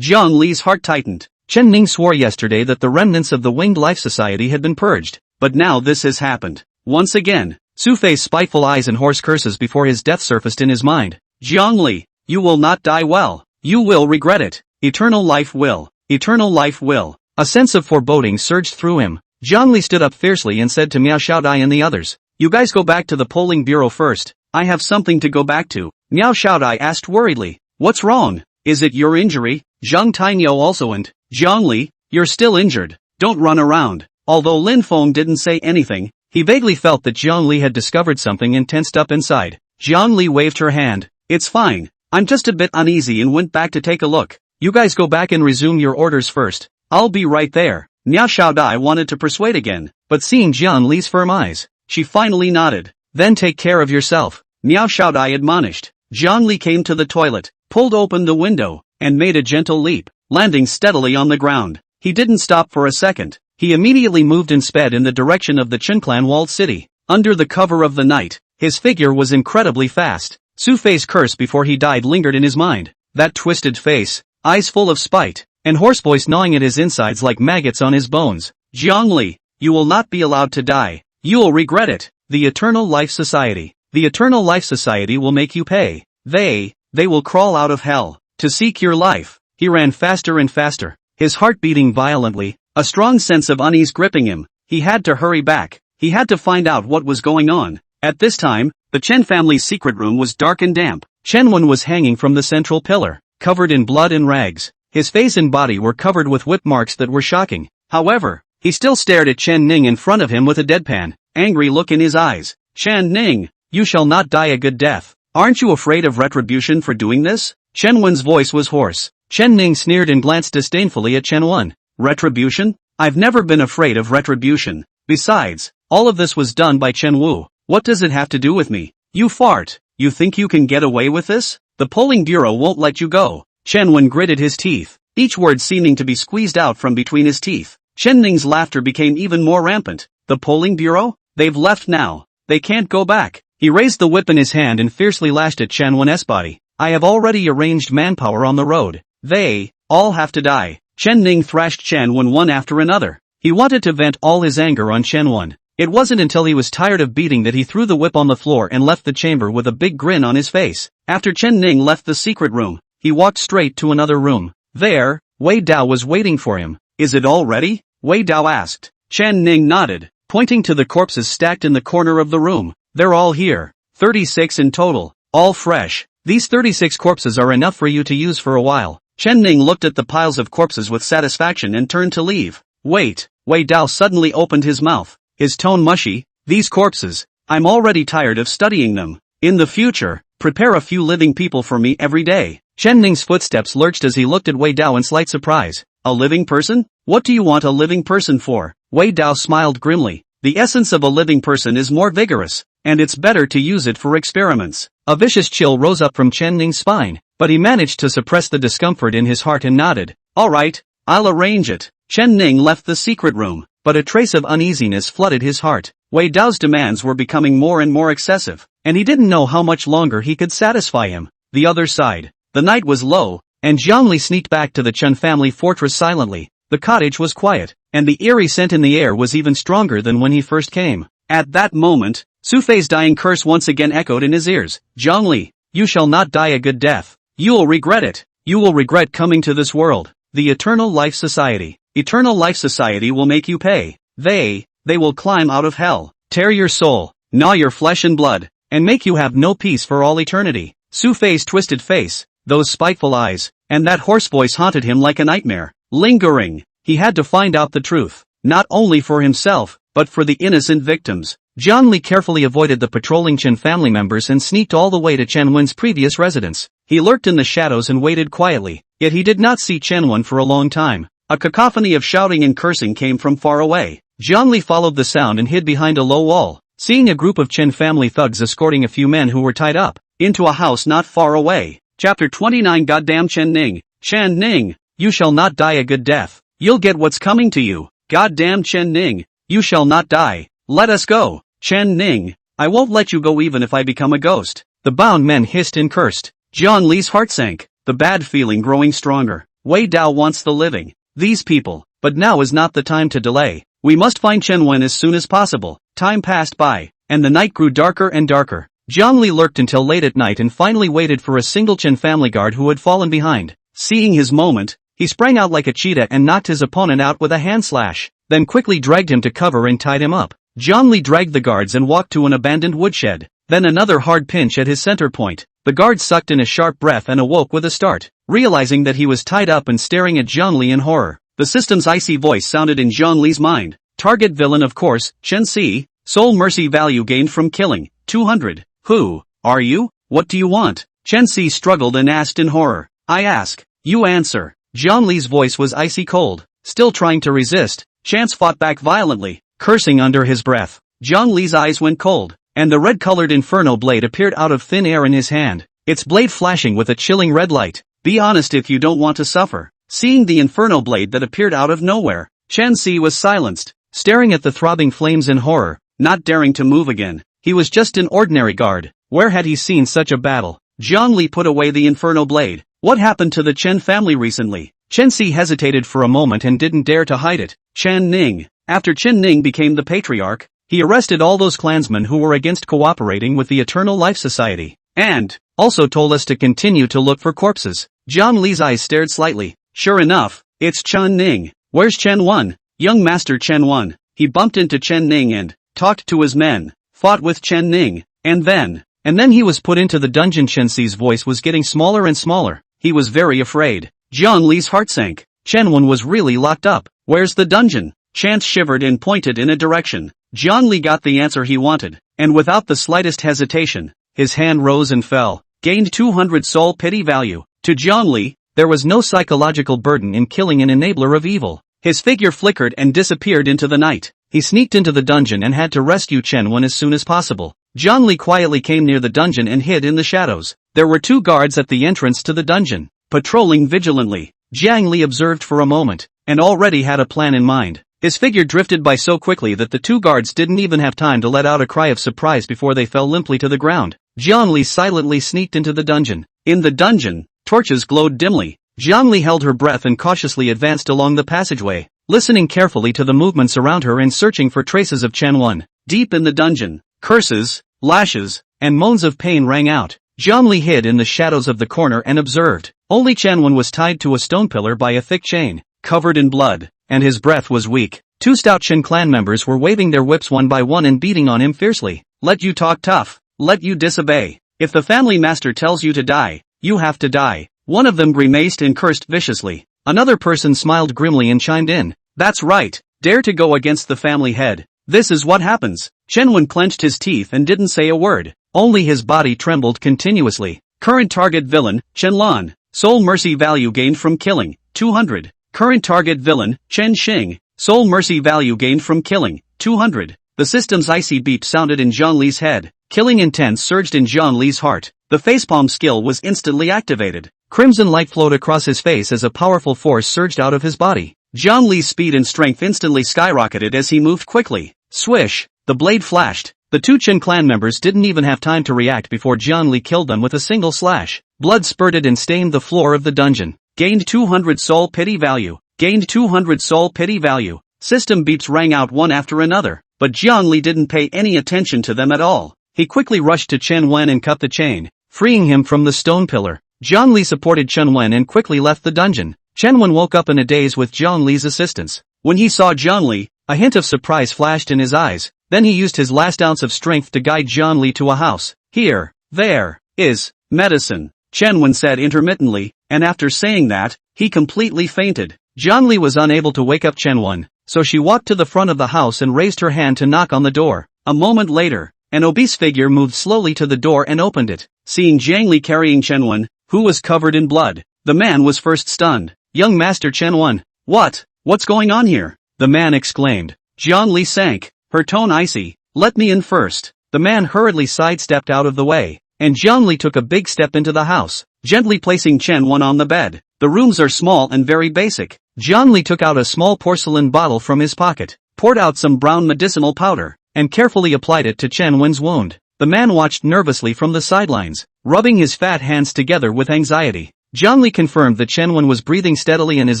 Jiang Li's heart tightened. Chen Ning swore yesterday that the remnants of the Winged Life Society had been purged. But now this has happened. Once again. Su Fei's spiteful eyes and hoarse curses before his death surfaced in his mind. Jiang Li, you will not die well. You will regret it. Eternal life will. A sense of foreboding surged through him. Jiang Li stood up fiercely and said to Miao Xiaodai and the others, you guys go back to the polling bureau first. I have something to go back to. Miao Xiaodai asked worriedly. What's wrong? Is it your injury? Zhang Tinyo also and, Jiang Li, you're still injured. Don't run around. Although Lin Feng didn't say anything, he vaguely felt that Jiang Li had discovered something and tensed up inside. Jiang Li waved her hand. It's fine. I'm just a bit uneasy and went back to take a look. You guys go back and resume your orders first. I'll be right there. Miao Xiaodai wanted to persuade again, but seeing Jiang Li's firm eyes, she finally nodded. Then take care of yourself, Miao Xiaodai admonished. Jiang Li came to the toilet, pulled open the window, and made a gentle leap, landing steadily on the ground. He didn't stop for a second. He immediately moved and sped in the direction of the Chen clan walled city. Under the cover of the night, his figure was incredibly fast. Su Fei's curse before he died lingered in his mind. That twisted face, eyes full of spite, and hoarse voice gnawing at his insides like maggots on his bones. Jiang Li, you will not be allowed to die. You'll regret it. The Eternal Life Society. The Eternal Life Society will make you pay. They will crawl out of hell to seek your life. He ran faster and faster, his heart beating violently, a strong sense of unease gripping him. He had to hurry back. He had to find out what was going on. At this time, the Chen family's secret room was dark and damp. Chen Wen was hanging from the central pillar, covered in blood and rags. His face and body were covered with whip marks that were shocking. However, he still stared at Chen Ning in front of him with a deadpan, angry look in his eyes. Chen Ning, you shall not die a good death. Aren't you afraid of retribution for doing this? Chen Wen's voice was hoarse. Chen Ning sneered and glanced disdainfully at Chen Wen. Retribution? I've never been afraid of retribution. Besides, all of this was done by Chen Wu. What does it have to do with me? You fart. You think you can get away with this? The polling bureau won't let you go. Chen Wen gritted his teeth, each word seeming to be squeezed out from between his teeth. Chen Ning's laughter became even more rampant. The polling bureau? They've left now. They can't go back. He raised the whip in his hand and fiercely lashed at Chen Wen's body. I have already arranged manpower on the road. They all have to die. Chen Ning thrashed Chen Wen one after another. He wanted to vent all his anger on Chen Wen. It wasn't until he was tired of beating that he threw the whip on the floor and left the chamber with a big grin on his face. After Chen Ning left the secret room, he walked straight to another room. There, Wei Dao was waiting for him. Is it all ready? Wei Dao asked. Chen Ning nodded, pointing to the corpses stacked in the corner of the room. They're all here. 36 in total. All fresh. These 36 corpses are enough for you to use for a while. Chen Ning looked at the piles of corpses with satisfaction and turned to leave. Wait. Wei Dao suddenly opened his mouth, his tone mushy. These corpses. I'm already tired of studying them. In the future, prepare a few living people for me every day. Chen Ning's footsteps lurched as he looked at Wei Dao in slight surprise. A living person? What do you want a living person for? Wei Dao smiled grimly. The essence of a living person is more vigorous, and it's better to use it for experiments. A vicious chill rose up from Chen Ning's spine, but he managed to suppress the discomfort in his heart and nodded. Alright, I'll arrange it. Chen Ning left the secret room, but a trace of uneasiness flooded his heart. Wei Dao's demands were becoming more and more excessive, and he didn't know how much longer he could satisfy him. The other side. The night was low, and Zhongli sneaked back to the Chen family fortress silently. The cottage was quiet, and the eerie scent in the air was even stronger than when he first came. At that moment, Su Fei's dying curse once again echoed in his ears. Zhongli, you shall not die a good death. You'll regret it. You will regret coming to this world. The Eternal Life Society. Eternal Life Society will make you pay. They will climb out of hell, tear your soul, gnaw your flesh and blood, and make you have no peace for all eternity. Su Fei's twisted face, those spiteful eyes, and that hoarse voice haunted him like a nightmare. Lingering, he had to find out the truth, not only for himself, but for the innocent victims. Zhongli carefully avoided the patrolling Chen family members and sneaked all the way to Chen Wen's previous residence. He lurked in the shadows and waited quietly, yet he did not see Chen Wen for a long time. A cacophony of shouting and cursing came from far away. Zhongli followed the sound and hid behind a low wall, seeing a group of Chen family thugs escorting a few men who were tied up into a house not far away. Chapter 29. Goddamn Chen Ning. Chen Ning, you shall not die a good death. You'll get what's coming to you. Goddamn Chen Ning, you shall not die. Let us go. Chen Ning, I won't let you go even if I become a ghost. The bound men hissed and cursed. Zhongli's heart sank, the bad feeling growing stronger. Wei Dao wants the living. These people, but now is not the time to delay. We must find Chen Wen as soon as possible. Time passed by, and the night grew darker and darker. Zhongli lurked until late at night and finally waited for a single Chen family guard who had fallen behind. Seeing his moment, he sprang out like a cheetah and knocked his opponent out with a hand slash, then quickly dragged him to cover and tied him up. Zhongli dragged the guards and walked to an abandoned woodshed. Then another hard pinch at his center point. The guard sucked in a sharp breath and awoke with a start, realizing that he was tied up and staring at Zhongli in horror. The system's icy voice sounded in Zhongli's mind. Target villain of course, Chen Si. Soul mercy value gained from killing, 200. Who are you? What do you want? Chen Si struggled and asked in horror. I ask, you answer. Zhongli's voice was icy cold. Still trying to resist, Chance fought back violently, cursing under his breath. Zhongli's eyes went cold, and the red-colored inferno blade appeared out of thin air in his hand, its blade flashing with a chilling red light. Be honest if you don't want to suffer. Seeing the inferno blade that appeared out of nowhere, Chen Si was silenced, staring at the throbbing flames in horror, not daring to move again. He was just an ordinary guard. Where had he seen such a battle? Zhongli put away the inferno blade. What happened to the Chen family recently? Chen Si hesitated for a moment and didn't dare to hide it. Chen Ning. After Chen Ning became the patriarch, he arrested all those clansmen who were against cooperating with the Eternal Life Society, and also told us to continue to look for corpses. Zhongli's eyes stared slightly. Sure enough, it's Chen Ning. Where's Chen Wen? Young Master Chen Wen. He bumped into Chen Ning and talked to his men, fought with Chen Ning, and then he was put into the dungeon. Chen Si's voice was getting smaller and smaller. He was very afraid. Zhongli's heart sank. Chen Wen was really locked up. Where's the dungeon? Chance shivered and pointed in a direction. Zhongli got the answer he wanted, and without the slightest hesitation, his hand rose and fell, gained 200 soul pity value. To Zhongli, there was no psychological burden in killing an enabler of evil. His figure flickered and disappeared into the night. He sneaked into the dungeon and had to rescue Chen Wen as soon as possible. Zhongli quietly came near the dungeon and hid in the shadows. There were 2 guards at the entrance to the dungeon, patrolling vigilantly. Jiang Li observed for a moment, and already had a plan in mind. His figure drifted by so quickly that the 2 guards didn't even have time to let out a cry of surprise before they fell limply to the ground. Zhongli silently sneaked into the dungeon. In the dungeon, torches glowed dimly. Zhongli held her breath and cautiously advanced along the passageway, listening carefully to the movements around her and searching for traces of Chen Wen. Deep in the dungeon, curses, lashes, and moans of pain rang out. Zhongli hid in the shadows of the corner and observed. Only Chen Wen was tied to a stone pillar by a thick chain, covered in blood, and his breath was weak. 2 stout Chen clan members were waving their whips one by one and beating on him fiercely. Let you talk tough, let you disobey. If the family master tells you to die, you have to die. One of them grimaced and cursed viciously. Another person smiled grimly and chimed in. That's right, dare to go against the family head. This is what happens. Chen Wen clenched his teeth and didn't say a word. only his body trembled continuously. Current target villain, Chen-lan. Soul mercy value gained from killing, 200. Current target villain, Chen Xing. Soul mercy value gained from killing, 200. The system's icy beep sounded in Zhang Li's head. Killing intent surged in Zhang Li's heart. The facepalm skill was instantly activated. Crimson light flowed across his face as a powerful force surged out of his body. Zhang Li's speed and strength instantly skyrocketed as he moved quickly. Swish! The blade flashed. The two Chen clan members didn't even have time to react before Zhang Li killed them with a single slash. Blood spurted and stained the floor of the dungeon. Gained 200 soul pity value. Gained 200 soul pity value. System beeps rang out one after another, but Zhang Li didn't pay any attention to them at all. He quickly rushed to Chen Wen and cut the chain, freeing him from the stone pillar. Zhang Li supported Chen Wen and quickly left the dungeon. Chen Wen woke up in a daze with Zhang Li's assistance. When he saw Zhang Li, a hint of surprise flashed in his eyes. Then he used his last ounce of strength to guide Zhang Li to a house. Here, there, is, medicine, Chen Wen said intermittently, and after saying that, he completely fainted. Zhang Li was unable to wake up Chen Wen, so she walked to the front of the house and raised her hand to knock on the door. A moment later, an obese figure moved slowly to the door and opened it. Seeing Zhang Li carrying Chen Wen, who was covered in blood, the man was first stunned. Young Master Chen Wen. What's going on here? The man exclaimed. Zhang Li sank, her tone icy. Let me in first. The man hurriedly sidestepped out of the way, and Zhang Li took a big step into the house, gently placing Chen Wen on the bed. The rooms are small and very basic. Zhang Li took out a small porcelain bottle from his pocket, poured out some brown medicinal powder, and carefully applied it to Chen Wen's wound. The man watched nervously from the sidelines, rubbing his fat hands together with anxiety. Zhang Li confirmed that Chen Wen was breathing steadily and his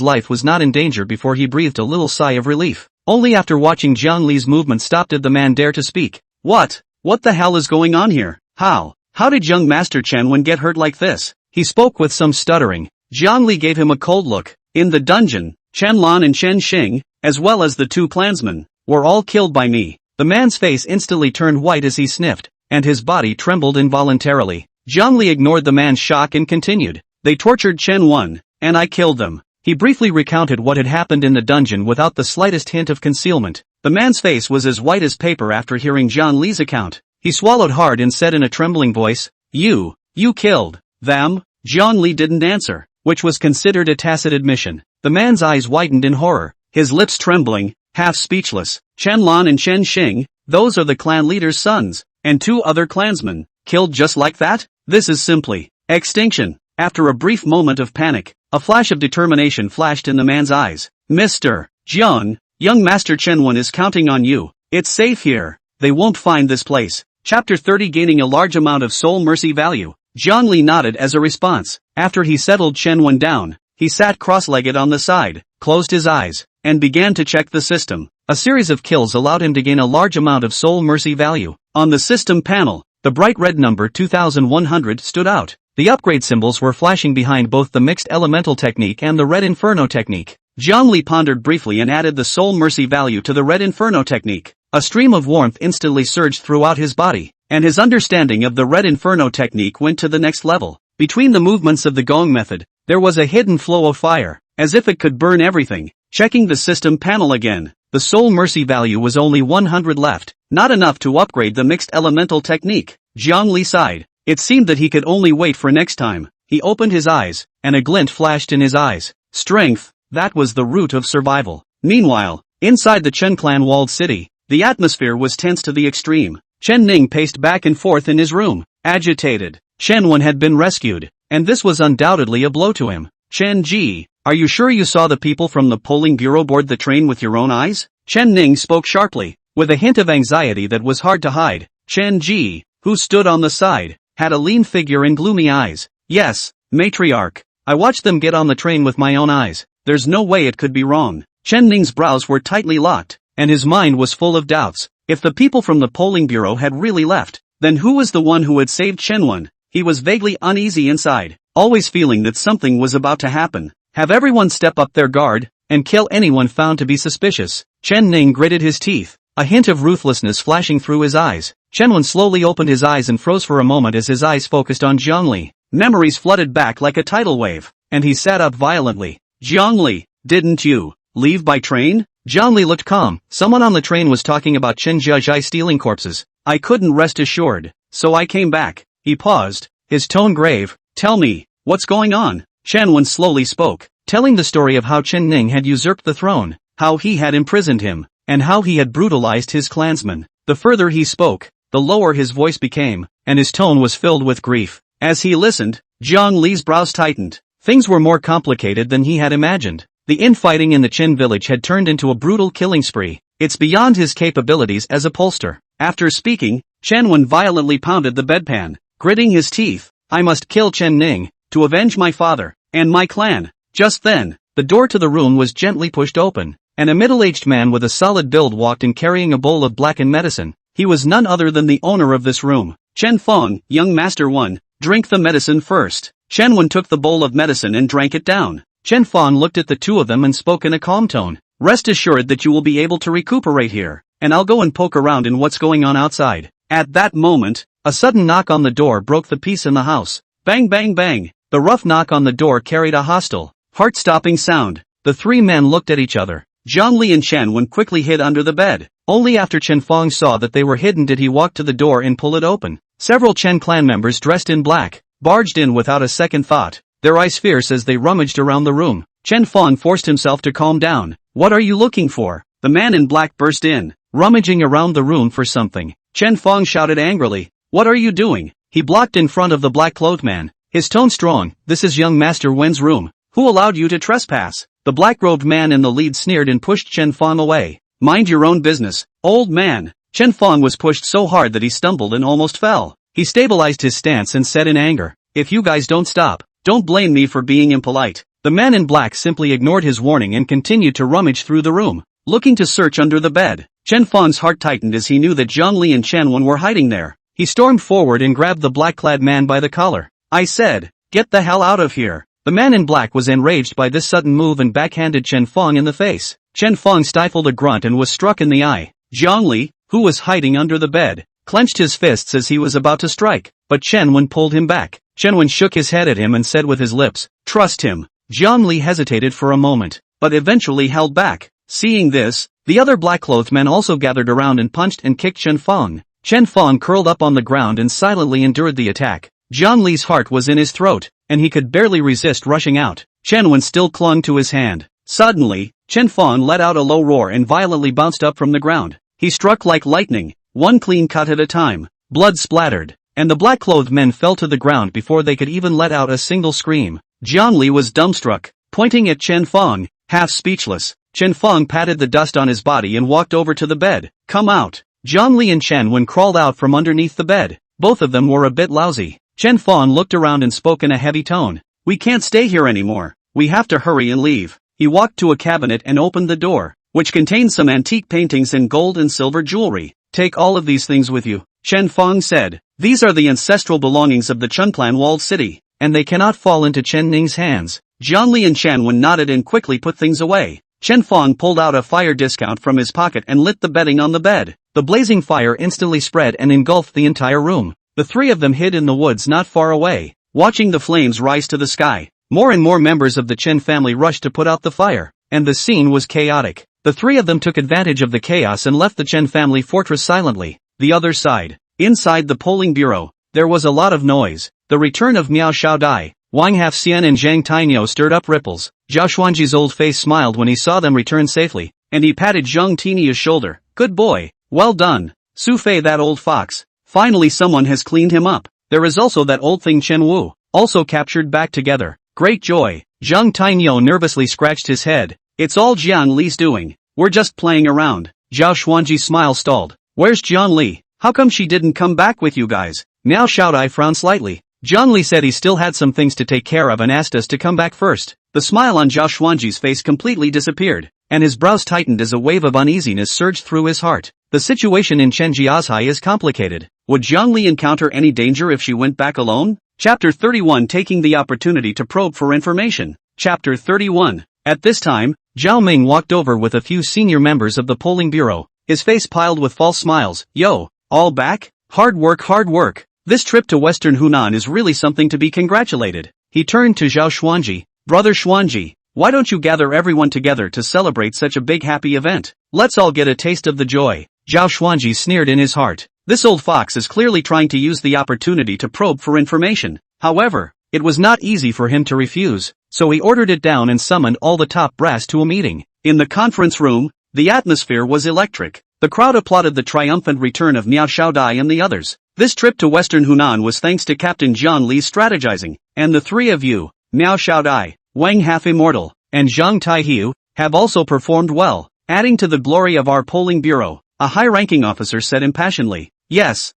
life was not in danger before he breathed a little sigh of relief. Only after watching Zhang Li's movement stop did the man dare to speak. What the hell is going on here? How did young Master Chen Wen get hurt like this? He spoke with some stuttering. Zhang Li gave him a cold look. In the dungeon, Chen Lan and Chen Xing, as well as the two clansmen, were all killed by me. The man's face instantly turned white as he sniffed, and his body trembled involuntarily. Zhang Li ignored the man's shock and continued. They tortured Chen Wen, and I killed them. He briefly recounted what had happened in the dungeon without the slightest hint of concealment. The man's face was as white as paper after hearing Zhang Li's account. He swallowed hard and said in a trembling voice, You killed them? Zhang Li didn't answer, which was considered a tacit admission. The man's eyes widened in horror, his lips trembling, half speechless. Chen Lan and Chen Xing, those are the clan leader's sons, and two other clansmen, killed just like that? This is simply extinction. After a brief moment of panic, a flash of determination flashed in the man's eyes. Mr. Jiang, young Master Chen Wen is counting on you. It's safe here. They won't find this place. Chapter 30. Gaining a large amount of soul mercy value. Zhang Li nodded as a response. After he settled Chen Wen down, he sat cross-legged on the side, closed his eyes, and began to check the system. A series of kills allowed him to gain a large amount of soul mercy value. On the system panel, the bright red number 2100 stood out. The upgrade symbols were flashing behind both the mixed elemental technique and the red inferno technique. Zhang Li pondered briefly and added the soul mercy value to the red inferno technique. A stream of warmth instantly surged throughout his body, and his understanding of the red inferno technique went to the next level. Between the movements of the gong method, there was a hidden flow of fire, as if it could burn everything. Checking the system panel again, the soul mercy value was only 100 left, not enough to upgrade the mixed elemental technique. Zhang Li sighed. It seemed that he could only wait for next time. He opened his eyes, and a glint flashed in his eyes. Strength, that was the root of survival. Meanwhile, inside the Chen clan walled city, the atmosphere was tense to the extreme. Chen Ning paced back and forth in his room, agitated. Chen Wen had been rescued, and this was undoubtedly a blow to him. Chen Ji, are you sure you saw the people from the polling bureau board the train with your own eyes? Chen Ning spoke sharply, with a hint of anxiety that was hard to hide. Chen Ji, who stood on the side, had a lean figure and gloomy eyes. Yes, matriarch. I watched them get on the train with my own eyes. There's no way it could be wrong. Chen Ning's brows were tightly locked, and his mind was full of doubts. If the people from the polling bureau had really left, then who was the one who had saved Chen Wen? He was vaguely uneasy inside, always feeling that something was about to happen. Have everyone step up their guard, and kill anyone found to be suspicious. Chen Ning gritted his teeth, a hint of ruthlessness flashing through his eyes. Chen Wen slowly opened his eyes and froze for a moment as his eyes focused on Zhang Li. Memories flooded back like a tidal wave, and he sat up violently. Zhang Li, didn't you leave by train? Zhang Li looked calm. Someone on the train was talking about Chen Zhezhai stealing corpses. I couldn't rest assured. so I came back." He paused, his tone grave. "Tell me, what's going on?" Chen slowly spoke, telling the story of how Chen Ning had usurped the throne, how he had imprisoned him, and how he had brutalized his clansmen. The further he spoke, the lower his voice became, and his tone was filled with grief. As he listened, Zhang Li's brows tightened. Things were more complicated than he had imagined. The infighting in the Qin village had turned into a brutal killing spree. It's beyond his capabilities as a pollster. After speaking, Chen Wen violently pounded the bedpan, gritting his teeth. "I must kill Chen Ning, to avenge my father, and my clan." Just then, the door to the room was gently pushed open, and a middle-aged man with a solid build walked in carrying a bowl of blackened medicine. He was none other than the owner of this room. "Chen Fong, young master one, drink the medicine first." Chen Wen took the bowl of medicine and drank it down. Chen Fong looked at the two of them and spoke in a calm tone. "Rest assured that you will be able to recuperate here, and I'll go and poke around in what's going on outside." At that moment, a sudden knock on the door broke the peace in the house. Bang bang bang. The rough knock on the door carried a hostile, heart-stopping sound. The three men looked at each other. Zhang Li and Chen Wen quickly hid under the bed. Only after Chen Fong saw that they were hidden did he walk to the door and pull it open. Several Chen clan members dressed in black barged in without a second thought, their eyes fierce as they rummaged around the room. Chen Fong forced himself to calm down. "What are you looking for?" The man in black burst in, rummaging around the room for something. Chen Fong shouted angrily, "What are you doing?" He blocked in front of the black-clothed man, his tone strong. "This is young Master Wen's room. Who allowed you to trespass?" The black-robed man in the lead sneered and pushed Chen Fong away. "Mind your own business, old man." Chen Fong was pushed so hard that he stumbled and almost fell. He stabilized his stance and said in anger, "If you guys don't stop, don't blame me for being impolite." The man in black simply ignored his warning and continued to rummage through the room, looking to search under the bed. Chen Fong's heart tightened as he knew that Zhang Li and Chen Wen were hiding there. He stormed forward and grabbed the black-clad man by the collar. "I said, get the hell out of here." The man in black was enraged by this sudden move and backhanded Chen Fong in the face. Chen Fong stifled a grunt and was struck in the eye. Zhang Li, who was hiding under the bed, clenched his fists as he was about to strike, but Chen Wen pulled him back. Chen Wen shook his head at him and said with his lips, "Trust him." Zhang Li hesitated for a moment, but eventually held back. Seeing this, the other black-clothed men also gathered around and punched and kicked Chen Fong. Chen Fong curled up on the ground and silently endured the attack. Zhang Li's heart was in his throat, and he could barely resist rushing out. Chen Wen still clung to his hand. Suddenly, Chen Fong let out a low roar and violently bounced up from the ground. He struck like lightning, one clean cut at a time. Blood splattered, and the black-clothed men fell to the ground before they could even let out a single scream. Zhang Li was dumbstruck, pointing at Chen Fong, half speechless. Chen Fong patted the dust on his body and walked over to the bed. "Come out." Zhang Li and Chen Wen crawled out from underneath the bed. Both of them were a bit lousy. Chen Fong looked around and spoke in a heavy tone. "We can't stay here anymore. We have to hurry and leave." He walked to a cabinet and opened the door, which contained some antique paintings and gold and silver jewelry. "Take all of these things with you," Chen Fong said. "These are the ancestral belongings of the Chun clan walled city, and they cannot fall into Chen Ning's hands." Zhang Li and Chen Wen nodded and quickly put things away. Chen Fong pulled out a fire discount from his pocket and lit the bedding on the bed. The blazing fire instantly spread and engulfed the entire room. The three of them hid in the woods not far away, watching the flames rise to the sky. More and more members of the Chen family rushed to put out the fire, and the scene was chaotic. The three of them took advantage of the chaos and left the Chen family fortress silently. The other side, inside the polling bureau, there was a lot of noise. The return of Miao Xiaodai, Wang Hafxian and Zhang Tainyo stirred up ripples. Zhao Xuanji's old face smiled when he saw them return safely, and he patted Zhang Tinia's shoulder. "Good boy, well done. Su Fei, that old fox. Finally someone has cleaned him up. There is also that old thing Chen Wu, also captured back together. Great joy." Zhang Tainyo nervously scratched his head. "It's all Jiang Li's doing. We're just playing around." Zhao Xuanji's smile stalled. "Where's Jiang Li? How come she didn't come back with you guys?" Miao Xiaodai frowned slightly. Jiang Li said he still had some things to take care of and asked us to come back first. The smile on Zhao Xuanji's face completely disappeared, and his brows tightened as a wave of uneasiness surged through his heart. The situation in Chenjiazhai is complicated. Would Jiang Li encounter any danger if she went back alone? Chapter 31, taking the opportunity to probe for information. Chapter 31. At this time, Zhao Ming walked over with a few senior members of the polling bureau, his face piled with false smiles. "Yo, all back? Hard work, hard work. This trip to Western Hunan is really something to be congratulated." He turned to Zhao Xuanji. "Brother Xuanji, why don't you gather everyone together to celebrate such a big happy event? Let's all get a taste of the joy." Zhao Xuanji sneered in his heart. This old fox is clearly trying to use the opportunity to probe for information. However, it was not easy for him to refuse, so he ordered it down and summoned all the top brass to a meeting. In the conference room, the atmosphere was electric. The crowd applauded the triumphant return of Miao Xiaodai and the others. This trip to Western Hunan was thanks to Captain Zhang Li's strategizing, and the three of you, Miao Xiaodai, Wang Half-Immortal, and Zhang Taihu, have also performed well, adding to the glory of our polling bureau, a high-ranking officer said impassionedly. Yes,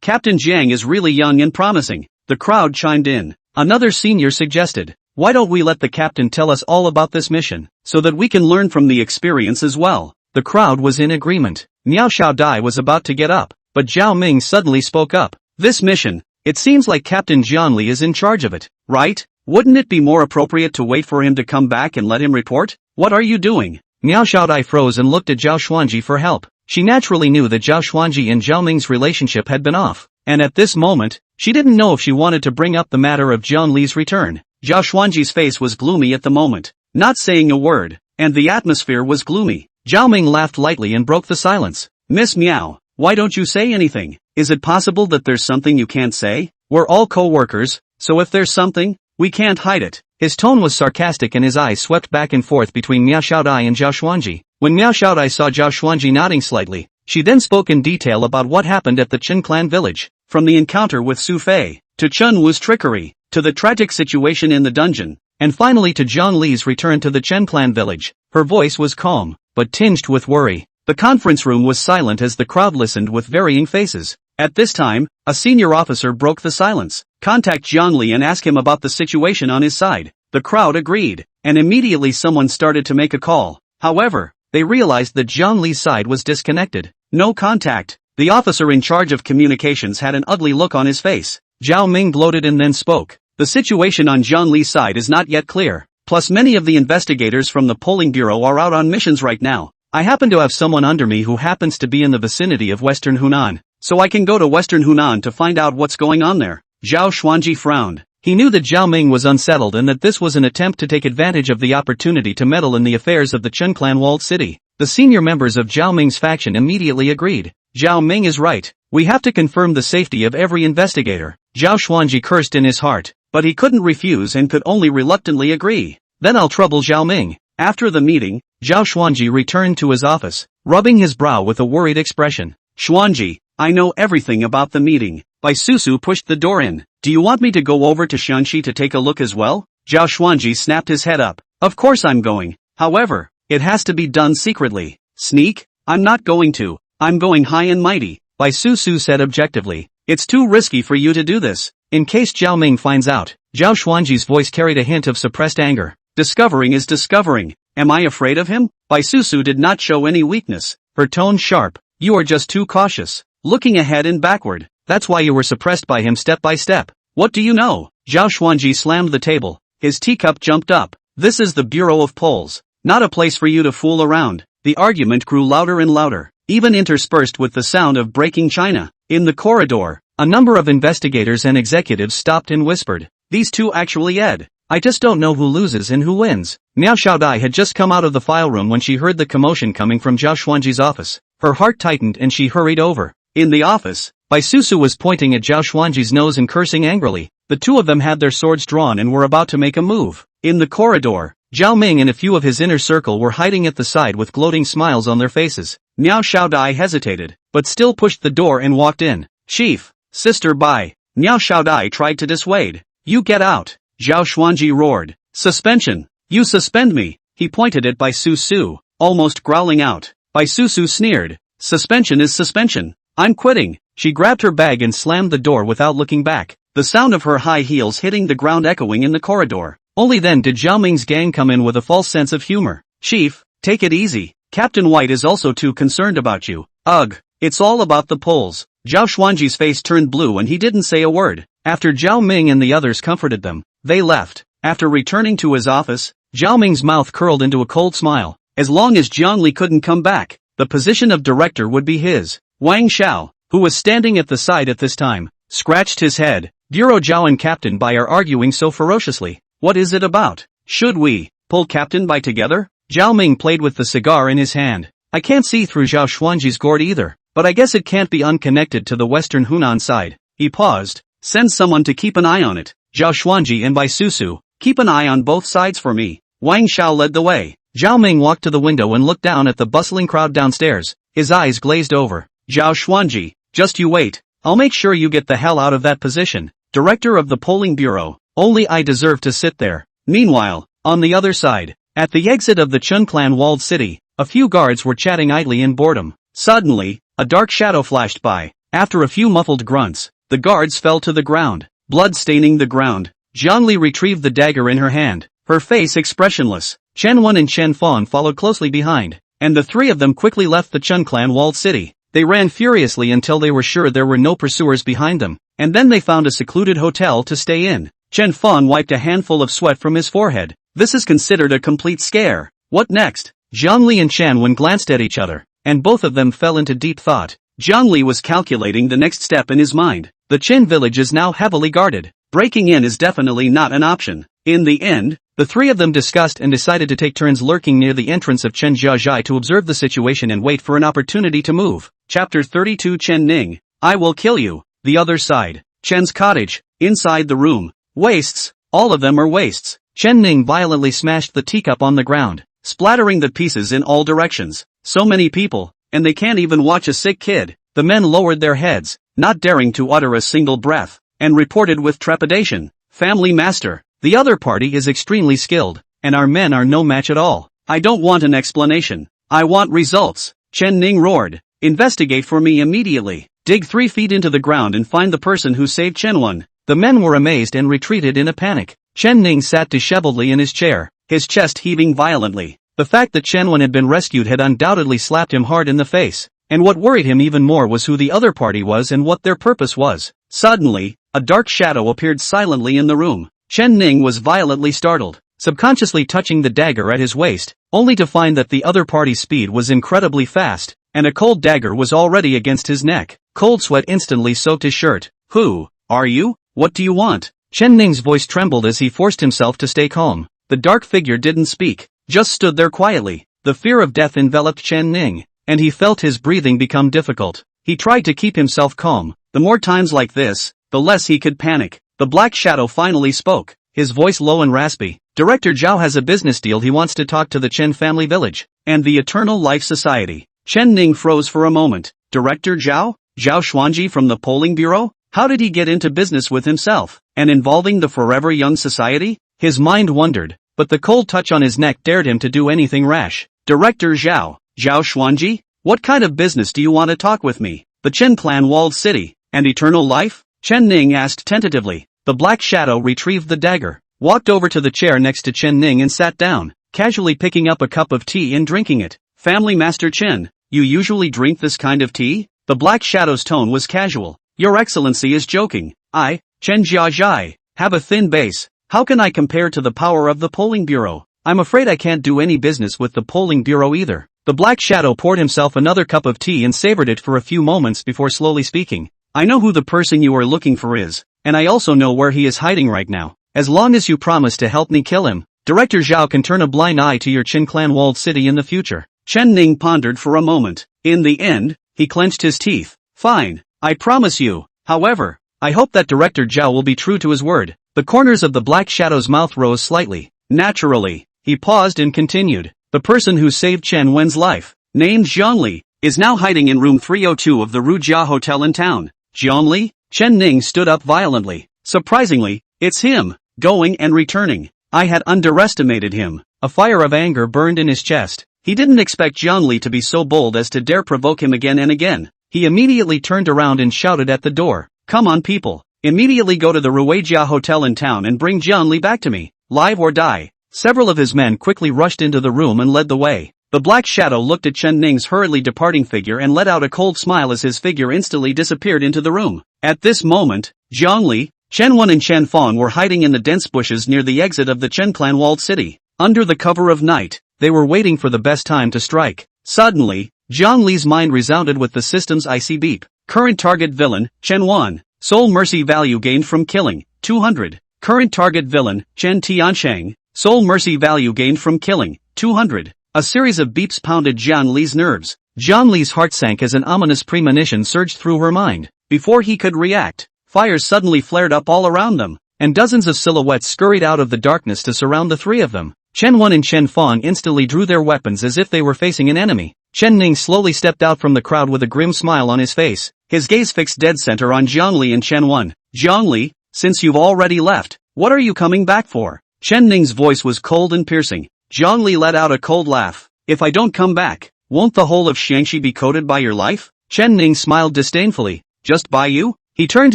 Captain Jiang is really young and promising. The crowd chimed in. Another senior suggested, why don't we let the captain tell us all about this mission, so that we can learn from the experience as well. The crowd was in agreement. Miao Xiaodai was about to get up, but Zhao Ming suddenly spoke up. This mission, it seems like Captain Jiangli is in charge of it, right? Wouldn't it be more appropriate to wait for him to come back and let him report? What are you doing? Miao Xiaodai froze and looked at Zhao Xuanji for help. She naturally knew that Zhao Xuanji and Zhao Ming's relationship had been off, and at this moment, she didn't know if she wanted to bring up the matter of Zhang Li's return. Zhao Xuanji's face was gloomy at the moment, not saying a word, and the atmosphere was gloomy. Zhao Ming laughed lightly and broke the silence. Miss Miao, why don't you say anything? Is it possible that there's something you can't say? We're all co-workers, so if there's something, we can't hide it. His tone was sarcastic and his eyes swept back and forth between Miao Xiaodai and Zhao Xuanji. When Miao Xiaodai saw Zhao Xuanji nodding slightly, she then spoke in detail about what happened at the Chen clan village, from the encounter with Su Fei, to Chen Wu's trickery, to the tragic situation in the dungeon, and finally to Zhang Li's return to the Chen clan village. Her voice was calm, but tinged with worry. The conference room was silent as the crowd listened with varying faces. At this time, a senior officer broke the silence. Contact Zhang Li and ask him about the situation on his side. The crowd agreed, and immediately someone started to make a call. However, they realized that Zhang Li's side was disconnected. No contact. The officer in charge of communications had an ugly look on his face. Zhao Ming gloated and then spoke. The situation on Zhang Li's side is not yet clear. Plus many of the investigators from the polling bureau are out on missions right now. I happen to have someone under me who happens to be in the vicinity of Western Hunan, so I can go to Western Hunan to find out what's going on there. Zhao Xuanji frowned. He knew that Zhao Ming was unsettled and that this was an attempt to take advantage of the opportunity to meddle in the affairs of the Chen clan walled city. The senior members of Zhao Ming's faction immediately agreed. Zhao Ming is right. We have to confirm the safety of every investigator. Zhao Xuanji cursed in his heart, but he couldn't refuse and could only reluctantly agree. Then I'll trouble Zhao Ming. After the meeting, Zhao Xuanji returned to his office, rubbing his brow with a worried expression. Xuanji, I know everything about the meeting. Bai Susu pushed the door in. Do you want me to go over to Shanxi to take a look as well? Zhao Xuanji snapped his head up. Of course I'm going. However, it has to be done secretly. Sneak? I'm not going to. I'm going high and mighty, Bai Susu said objectively. It's too risky for you to do this. In case Zhao Ming finds out. Zhao Xuanji's voice carried a hint of suppressed anger. Discovering is discovering. Am I afraid of him? Bai Susu did not show any weakness. Her tone sharp. You are just too cautious. Looking ahead and backward. That's why you were suppressed by him step by step. What do you know? Zhao Xuanji slammed the table. His teacup jumped up. This is the Bureau of Polls. Not a place for you to fool around. The argument grew louder and louder, even interspersed with the sound of breaking china. In the corridor, a number of investigators and executives stopped and whispered. These two actually ed. I just don't know who loses and who wins. Miao Xiaodai had just come out of the file room when she heard the commotion coming from Zhao Xuanji's office. Her heart tightened and she hurried over. In the office, Bai Susu was pointing at Zhao Xuanji's nose and cursing angrily. The two of them had their swords drawn and were about to make a move. In the corridor, Zhao Ming and a few of his inner circle were hiding at the side with gloating smiles on their faces. Miao Xiaodai hesitated, but still pushed the door and walked in. Chief, Sister Bai. Miao Xiaodai tried to dissuade. You get out. Zhao Xuanji roared. Suspension. You suspend me. He pointed at Bai Susu, almost growling out. Bai Susu sneered. Suspension is suspension. I'm quitting. She grabbed her bag and slammed the door without looking back. The sound of her high heels hitting the ground echoing in the corridor. Only then did Zhao Ming's gang come in with a false sense of humor. Chief, take it easy. Captain White is also too concerned about you. Ugh, it's all about the polls. Zhao Xuanji's face turned blue and he didn't say a word. After Zhao Ming and the others comforted them, they left. After returning to his office, Zhao Ming's mouth curled into a cold smile. As long as Zhang Li couldn't come back, the position of director would be his. Wang Xiao, who was standing at the side at this time, scratched his head. Bureau Zhao and Captain Bai are arguing so ferociously. What is it about? Should we pull Captain Bai together? Zhao Ming played with the cigar in his hand. I can't see through Zhao Xuanji's gourd either, but I guess it can't be unconnected to the western Hunan side. He paused. Send someone to keep an eye on it. Zhao Xuanji and Bai Susu, keep an eye on both sides for me. Wang Xiao led the way. Zhao Ming walked to the window and looked down at the bustling crowd downstairs. His eyes glazed over. Zhao Xuanji, just you wait. I'll make sure you get the hell out of that position. Director of the polling bureau. Only I deserve to sit there. Meanwhile, on the other side, at the exit of the Chun clan walled city, a few guards were chatting idly in boredom. Suddenly, a dark shadow flashed by. After a few muffled grunts, the guards fell to the ground, blood staining the ground. Zhongli retrieved the dagger in her hand, her face expressionless. Chen Wen and Chen Fong followed closely behind, and the three of them quickly left the Chun clan walled city. They ran furiously until they were sure there were no pursuers behind them, and then they found a secluded hotel to stay in. Chen Fong wiped a handful of sweat from his forehead. This is considered a complete scare. What next? Zhongli and Chen Wen glanced at each other, and both of them fell into deep thought. Zhongli was calculating the next step in his mind. The Chen village is now heavily guarded. Breaking in is definitely not an option. In the end, the three of them discussed and decided to take turns lurking near the entrance of Chen Jiazhai to observe the situation and wait for an opportunity to move. Chapter 32 Chen Ning, I will kill you. The other side. Chen's cottage. Inside the room. Wastes. All of them are wastes. Chen Ning violently smashed the teacup on the ground, splattering the pieces in all directions. So many people, and they can't even watch a sick kid. The men lowered their heads, not daring to utter a single breath, and reported with trepidation. Family master, the other party is extremely skilled, and our men are no match at all. I don't want an explanation. I want results. Chen Ning roared. Investigate for me immediately. Dig 3 feet into the ground and find the person who saved Chen Wen. The men were amazed and retreated in a panic. Chen Ning sat disheveledly in his chair, his chest heaving violently. The fact that Chen Wen had been rescued had undoubtedly slapped him hard in the face, and what worried him even more was who the other party was and what their purpose was. Suddenly, a dark shadow appeared silently in the room. Chen Ning was violently startled, subconsciously touching the dagger at his waist, only to find that the other party's speed was incredibly fast, and a cold dagger was already against his neck. Cold sweat instantly soaked his shirt. Who are you? What do you want? Chen Ning's voice trembled as he forced himself to stay calm. The dark figure didn't speak, just stood there quietly. The fear of death enveloped Chen Ning, and he felt his breathing become difficult. He tried to keep himself calm. The more times like this, the less he could panic. The black shadow finally spoke, his voice low and raspy. Director Zhao has a business deal. He wants to talk to the Chen family village and the Eternal Life Society. Chen Ning froze for a moment. Director Zhao? Zhao Xuanji from the polling bureau? How did he get into business with himself, and involving the Forever Young Society? His mind wandered, but the cold touch on his neck dared him to do anything rash. Director Zhao. Zhao Xuanji? What kind of business do you want to talk with me? The Chen clan walled city, and eternal life? Chen Ning asked tentatively. The black shadow retrieved the dagger, walked over to the chair next to Chen Ning and sat down, casually picking up a cup of tea and drinking it. Family Master Chen, you usually drink this kind of tea? The black shadow's tone was casual. Your Excellency is joking. I, Chen Jiazhai, have a thin base. How can I compare to the power of the polling bureau? I'm afraid I can't do any business with the polling bureau either. The black shadow poured himself another cup of tea and savored it for a few moments before slowly speaking. I know who the person you are looking for is, and I also know where he is hiding right now. As long as you promise to help me kill him, Director Zhao can turn a blind eye to your Qin clan walled city in the future. Chen Ning pondered for a moment. In the end, he clenched his teeth. Fine, I promise you. However, I hope that Director Zhao will be true to his word. The corners of the black shadow's mouth rose slightly. Naturally, he paused and continued. The person who saved Chen Wen's life, named Zhongli, is now hiding in room 302 of the Rujia Hotel in town. Zhongli? Chen Ning stood up violently. Surprisingly, it's him, going and returning. I had underestimated him. A fire of anger burned in his chest. He didn't expect Zhongli to be so bold as to dare provoke him again and again. He immediately turned around and shouted at the door. Come on people, immediately go to the Ruijia Hotel in town and bring Zhongli back to me, live or die. Several of his men quickly rushed into the room and led the way. The black shadow looked at Chen Ning's hurriedly departing figure and let out a cold smile as his figure instantly disappeared into the room. At this moment, Zhongli, Chen Wen and Chen Fong were hiding in the dense bushes near the exit of the Chen clan walled city. Under the cover of night, they were waiting for the best time to strike. Suddenly, Zhongli's mind resounded with the system's icy beep. Current target villain, Chen Wan. Soul mercy value gained from killing, 200. Current target villain, Chen Tiansheng. Soul mercy value gained from killing, 200. A series of beeps pounded Jiang Li's nerves. Jiang Li's heart sank as an ominous premonition surged through her mind. Before he could react, fires suddenly flared up all around them, and dozens of silhouettes scurried out of the darkness to surround the three of them. Chen Wen and Chen Fang instantly drew their weapons as if they were facing an enemy. Chen Ning slowly stepped out from the crowd with a grim smile on his face, his gaze fixed dead center on Jiang Li and Chen Wen. Jiang Li, since you've already left, what are you coming back for? Chen Ning's voice was cold and piercing. Jiang Li let out a cold laugh. If I don't come back, won't the whole of Xiangxi be coated by your life? Chen Ning smiled disdainfully. Just by you? He turned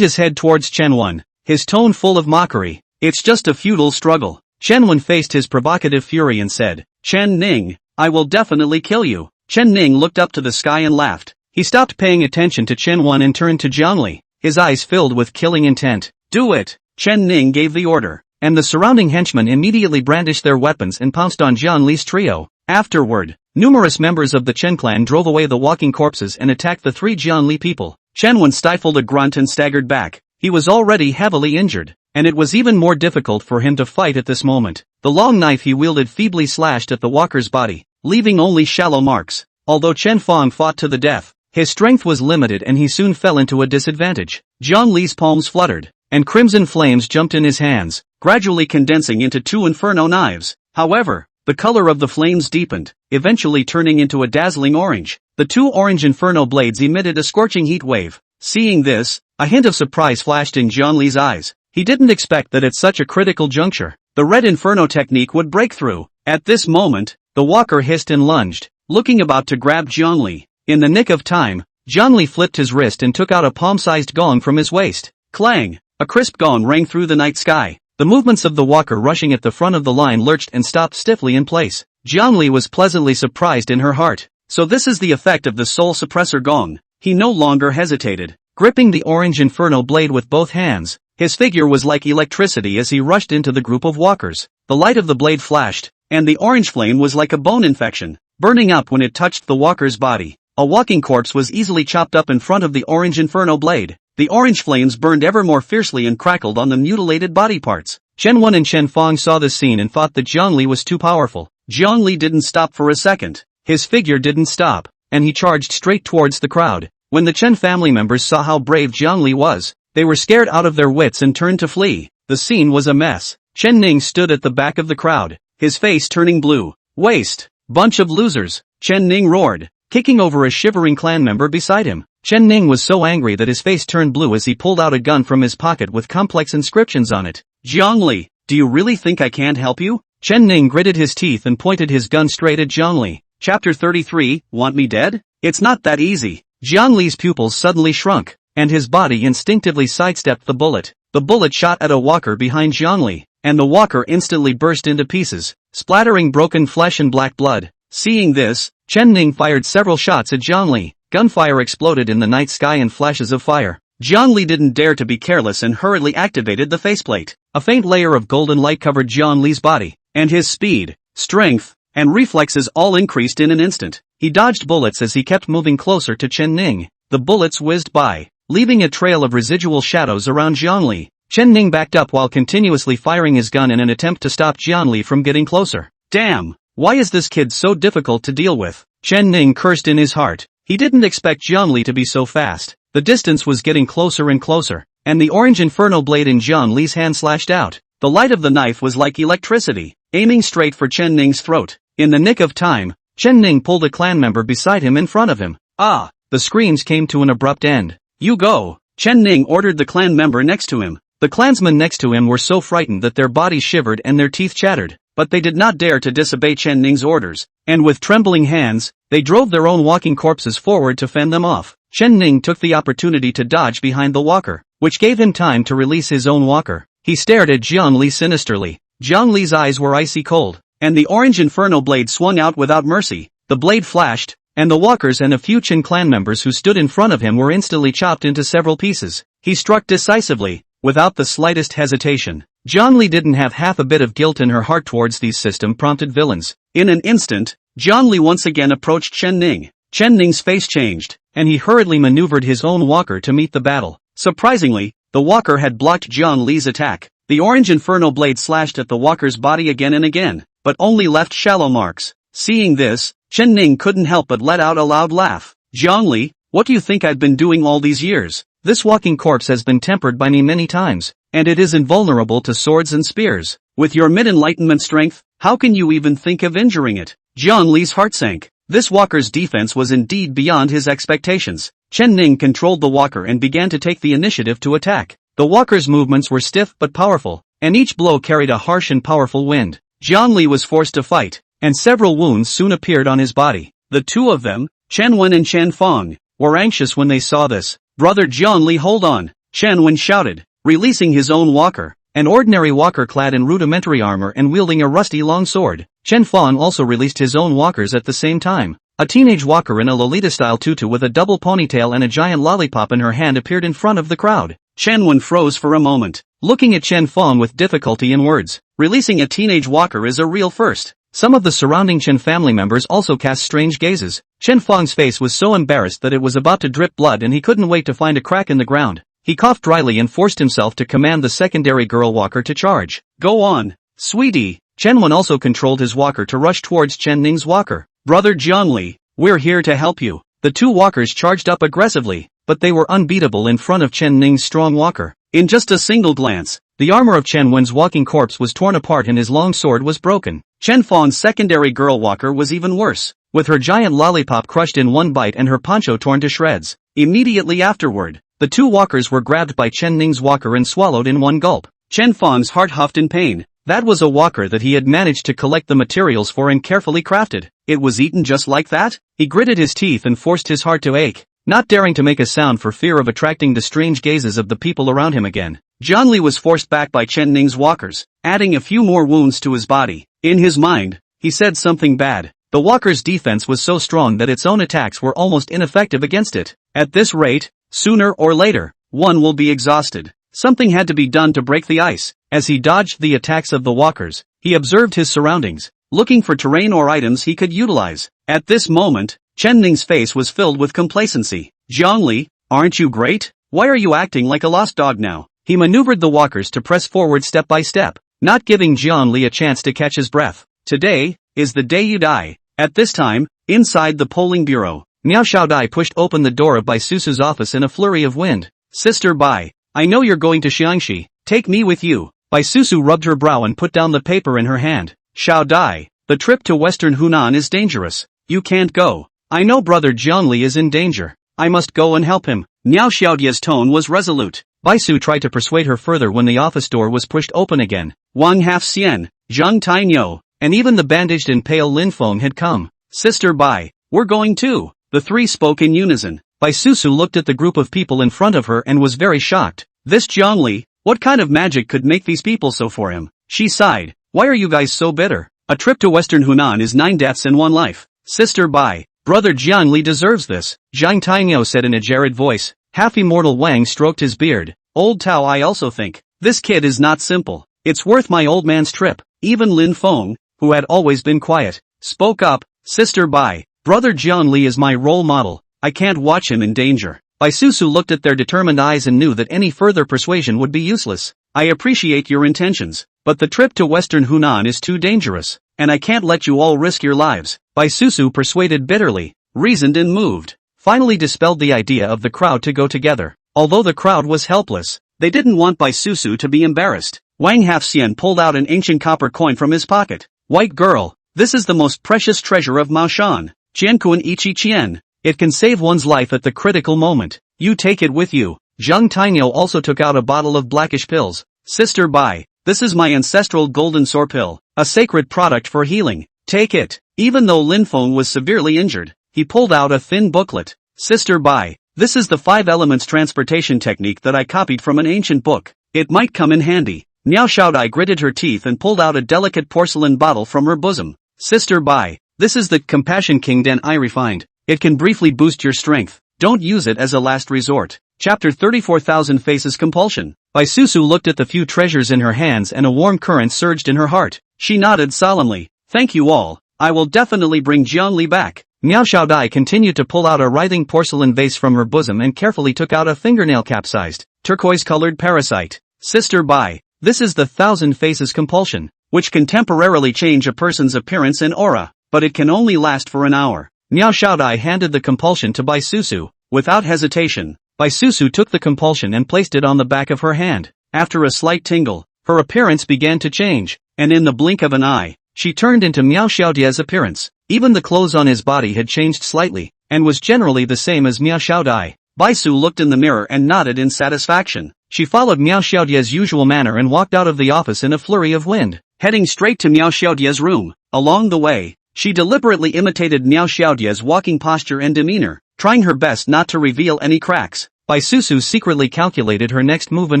his head towards Chen Wen, his tone full of mockery. It's just a futile struggle. Chen Wen faced his provocative fury and said, Chen Ning, I will definitely kill you. Chen Ning looked up to the sky and laughed. He stopped paying attention to Chen Wen and turned to Jiang Li, his eyes filled with killing intent. Do it! Chen Ning gave the order, and the surrounding henchmen immediately brandished their weapons and pounced on Jiang Li's trio. Afterward, numerous members of the Chen clan drove away the walking corpses and attacked the three Jiang Li people. Chen Wen stifled a grunt and staggered back. He was already heavily injured, and it was even more difficult for him to fight at this moment. The long knife he wielded feebly slashed at the walker's body, leaving only shallow marks. Although Chen Fang fought to the death, his strength was limited and he soon fell into a disadvantage. Jiang Li's palms fluttered, and crimson flames jumped in his hands, gradually condensing into two inferno knives. However, the color of the flames deepened, eventually turning into a dazzling orange. The two orange inferno blades emitted a scorching heat wave. Seeing this, a hint of surprise flashed in Jiang Li's eyes. He didn't expect that at such a critical juncture, the red inferno technique would break through. At this moment, the walker hissed and lunged, looking about to grab Jiang Li. In the nick of time, Jiang Li flipped his wrist and took out a palm-sized gong from his waist. Clang! A crisp gong rang through the night sky. The movements of the walker rushing at the front of the line lurched and stopped stiffly in place. Jiang Li was pleasantly surprised in her heart. So this is the effect of the soul suppressor gong. He no longer hesitated. Gripping the orange inferno blade with both hands, his figure was like electricity as he rushed into the group of walkers. The light of the blade flashed, and the orange flame was like a bone infection, burning up when it touched the walker's body. A walking corpse was easily chopped up in front of the orange inferno blade. The orange flames burned ever more fiercely and crackled on the mutilated body parts. Chen Wen and Chen Fang saw this scene and thought that Jiang Li was too powerful. Jiang Li didn't stop for a second. His figure didn't stop, and he charged straight towards the crowd. When the Chen family members saw how brave Jiang Li was, they were scared out of their wits and turned to flee. The scene was a mess. Chen Ning stood at the back of the crowd, his face turning blue. Waste! Bunch of losers! Chen Ning roared, kicking over a shivering clan member beside him. Chen Ning was so angry that his face turned blue as he pulled out a gun from his pocket with complex inscriptions on it. Jiang Li, do you really think I can't help you? Chen Ning gritted his teeth and pointed his gun straight at Jiang Li. Chapter 33, Want me dead? It's not that easy. Jiang Li's pupils suddenly shrunk, and his body instinctively sidestepped the bullet. The bullet shot at a walker behind Jiang Li, and the walker instantly burst into pieces, splattering broken flesh and black blood. Seeing this, Chen Ning fired several shots at Jiang Li. Gunfire exploded in the night sky in flashes of fire. Jiang Li didn't dare to be careless and hurriedly activated the faceplate. A faint layer of golden light covered Jiang Li's body, and his speed, strength, and reflexes all increased in an instant. He dodged bullets as he kept moving closer to Chen Ning. The bullets whizzed by, leaving a trail of residual shadows around Jiang Li. Chen Ning backed up while continuously firing his gun in an attempt to stop Jiang Li from getting closer. Damn! Why is this kid so difficult to deal with? Chen Ning cursed in his heart. He didn't expect Jiang Li to be so fast. The distance was getting closer and closer, and the orange inferno blade in Jiang Li's hand slashed out. The light of the knife was like electricity, aiming straight for Chen Ning's throat. In the nick of time, Chen Ning pulled a clan member beside him in front of him. Ah! The screams came to an abrupt end. You go! Chen Ning ordered the clan member next to him. The clansmen next to him were so frightened that their bodies shivered and their teeth chattered, but they did not dare to disobey Chen Ning's orders, and with trembling hands, they drove their own walking corpses forward to fend them off. Chen Ning took the opportunity to dodge behind the walker, which gave him time to release his own walker. He stared at Jiang Li sinisterly. Jiang Li's eyes were icy cold, and the orange inferno blade swung out without mercy. The blade flashed, and the walkers and a few Chen clan members who stood in front of him were instantly chopped into several pieces. He struck decisively, without the slightest hesitation. Jiang Li didn't have half a bit of guilt in her heart towards these system-prompted villains. In an instant, Jiang Li once again approached Chen Ning. Chen Ning's face changed, and he hurriedly maneuvered his own walker to meet the battle. Surprisingly, the walker had blocked Jiang Li's attack. The orange inferno blade slashed at the walker's body again and again, but only left shallow marks. Seeing this, Chen Ning couldn't help but let out a loud laugh. Zhongli, what do you think I've been doing all these years? This walking corpse has been tempered by me many times, and it is invulnerable to swords and spears. With your mid-enlightenment strength, how can you even think of injuring it? Jiang Li's heart sank. This walker's defense was indeed beyond his expectations. Chen Ning controlled the walker and began to take the initiative to attack. The walker's movements were stiff but powerful, and each blow carried a harsh and powerful wind. Jiang Li was forced to fight, and several wounds soon appeared on his body. The two of them, Chen Wen and Chen Fong, were anxious when they saw this. Brother Jiang Li, hold on, Chen Wen shouted, releasing his own walker. An ordinary walker clad in rudimentary armor and wielding a rusty long sword. Chen Fong also released his own walkers at the same time. A teenage walker in a Lolita-style tutu with a double ponytail and a giant lollipop in her hand appeared in front of the crowd. Chen Wen froze for a moment, looking at Chen Fong with difficulty in words. Releasing a teenage walker is a real first. Some of the surrounding Chen family members also cast strange gazes. Chen Fong's face was so embarrassed that it was about to drip blood and he couldn't wait to find a crack in the ground. He coughed dryly and forced himself to command the secondary girl walker to charge. Go on, sweetie. Chen Wen also controlled his walker to rush towards Chen Ning's walker. Brother Jiang Li, we're here to help you. The two walkers charged up aggressively, but they were unbeatable in front of Chen Ning's strong walker. In just a single glance, the armor of Chen Wen's walking corpse was torn apart and his long sword was broken. Chen Fong's secondary girl walker was even worse, with her giant lollipop crushed in one bite and her poncho torn to shreds. Immediately afterward, the two walkers were grabbed by Chen Ning's walker and swallowed in one gulp. Chen Fong's heart huffed in pain. That was a walker that he had managed to collect the materials for and carefully crafted. It was eaten just like that? He gritted his teeth and forced his heart to ache, not daring to make a sound for fear of attracting the strange gazes of the people around him again. Jiang Li was forced back by Chen Ning's walkers, adding a few more wounds to his body. In his mind, he said something bad. The walker's defense was so strong that its own attacks were almost ineffective against it. At this rate, sooner or later, one will be exhausted. Something had to be done to break the ice. As he dodged the attacks of the walkers, he observed his surroundings, looking for terrain or items he could utilize. At this moment, Chen Ning's face was filled with complacency. Jiang Li, aren't you great? Why are you acting like a lost dog now? He maneuvered the walkers to press forward step by step, not giving Jiang Li a chance to catch his breath. Today is the day you die. At this time, inside the polling bureau, Miao Xiaodai pushed open the door of Bai Susu's office in a flurry of wind. Sister Bai, I know you're going to Xiangxi. Take me with you. Bai Susu rubbed her brow and put down the paper in her hand. Xiaodai, the trip to western Hunan is dangerous. You can't go. I know brother Jiang Li is in danger. I must go and help him. Miao Xiaodia's tone was resolute. Bai Su tried to persuade her further when the office door was pushed open again. Wang Half-Xian, Zhang Tainyo, and even the bandaged and pale Lin Feng had come. Sister Bai, we're going too. The three spoke in unison. Bai Susu looked at the group of people in front of her and was very shocked. This Jiang Li, what kind of magic could make these people so for him? She sighed. Why are you guys so bitter? A trip to western Hunan is 9 deaths and 1 life. Sister Bai, brother Jiang Li deserves this. Zhang Tainyo said in a jared voice. Half-immortal Wang stroked his beard. Old Tao, I also think. This kid is not simple. It's worth my old man's trip. Even Lin Feng, who had always been quiet, spoke up. Sister Bai, brother Jiang Li is my role model. I can't watch him in danger. Bai Susu looked at their determined eyes and knew that any further persuasion would be useless. I appreciate your intentions, but the trip to western Hunan is too dangerous, and I can't let you all risk your lives. Bai Susu persuaded bitterly, reasoned and moved, finally dispelled the idea of the crowd to go together. Although the crowd was helpless, they didn't want Bai Susu to be embarrassed. Wang Half-Xian pulled out an ancient copper coin from his pocket. White girl, this is the most precious treasure of Maoshan. Jiankun Ichi Qian. It can save one's life at the critical moment. You take it with you. Zhang Tainyo also took out a bottle of blackish pills. Sister Bai, this is my ancestral golden sword pill, a sacred product for healing. Take it. Even though Lin Feng was severely injured, he pulled out a thin booklet. Sister Bai, this is the 5 elements transportation technique that I copied from an ancient book. It might come in handy. Miao Xiaodai gritted her teeth and pulled out a delicate porcelain bottle from her bosom. Sister Bai, this is the Compassion King Den I refined. It can briefly boost your strength. Don't use it as a last resort. Chapter 34,000 Faces Compulsion. Bai Susu looked at the few treasures in her hands and a warm current surged in her heart. She nodded solemnly. Thank you all. I will definitely bring Jiang Li back. Miao Xiaodai continued to pull out a writhing porcelain vase from her bosom and carefully took out a fingernail capsized, turquoise-colored parasite. Sister Bai, this is the 1,000 Faces Compulsion, which can temporarily change a person's appearance and aura. but it can only last for an hour. Miao Xiaodai handed the compulsion to Bai Susu. Without hesitation, Bai Susu took the compulsion and placed it on the back of her hand. After a slight tingle, her appearance began to change, and in the blink of an eye, she turned into Miao Xiaodia's appearance. Even the clothes on his body had changed slightly, and was generally the same as Miao Xiaodai. Baisu looked in the mirror and nodded in satisfaction. She followed Miao Xiaodia's usual manner and walked out of the office in a flurry of wind, heading straight to Miao Xiaodia's room. Along the way, she deliberately imitated Miao Xiaodia's walking posture and demeanor, trying her best not to reveal any cracks. Bai Susu secretly calculated her next move in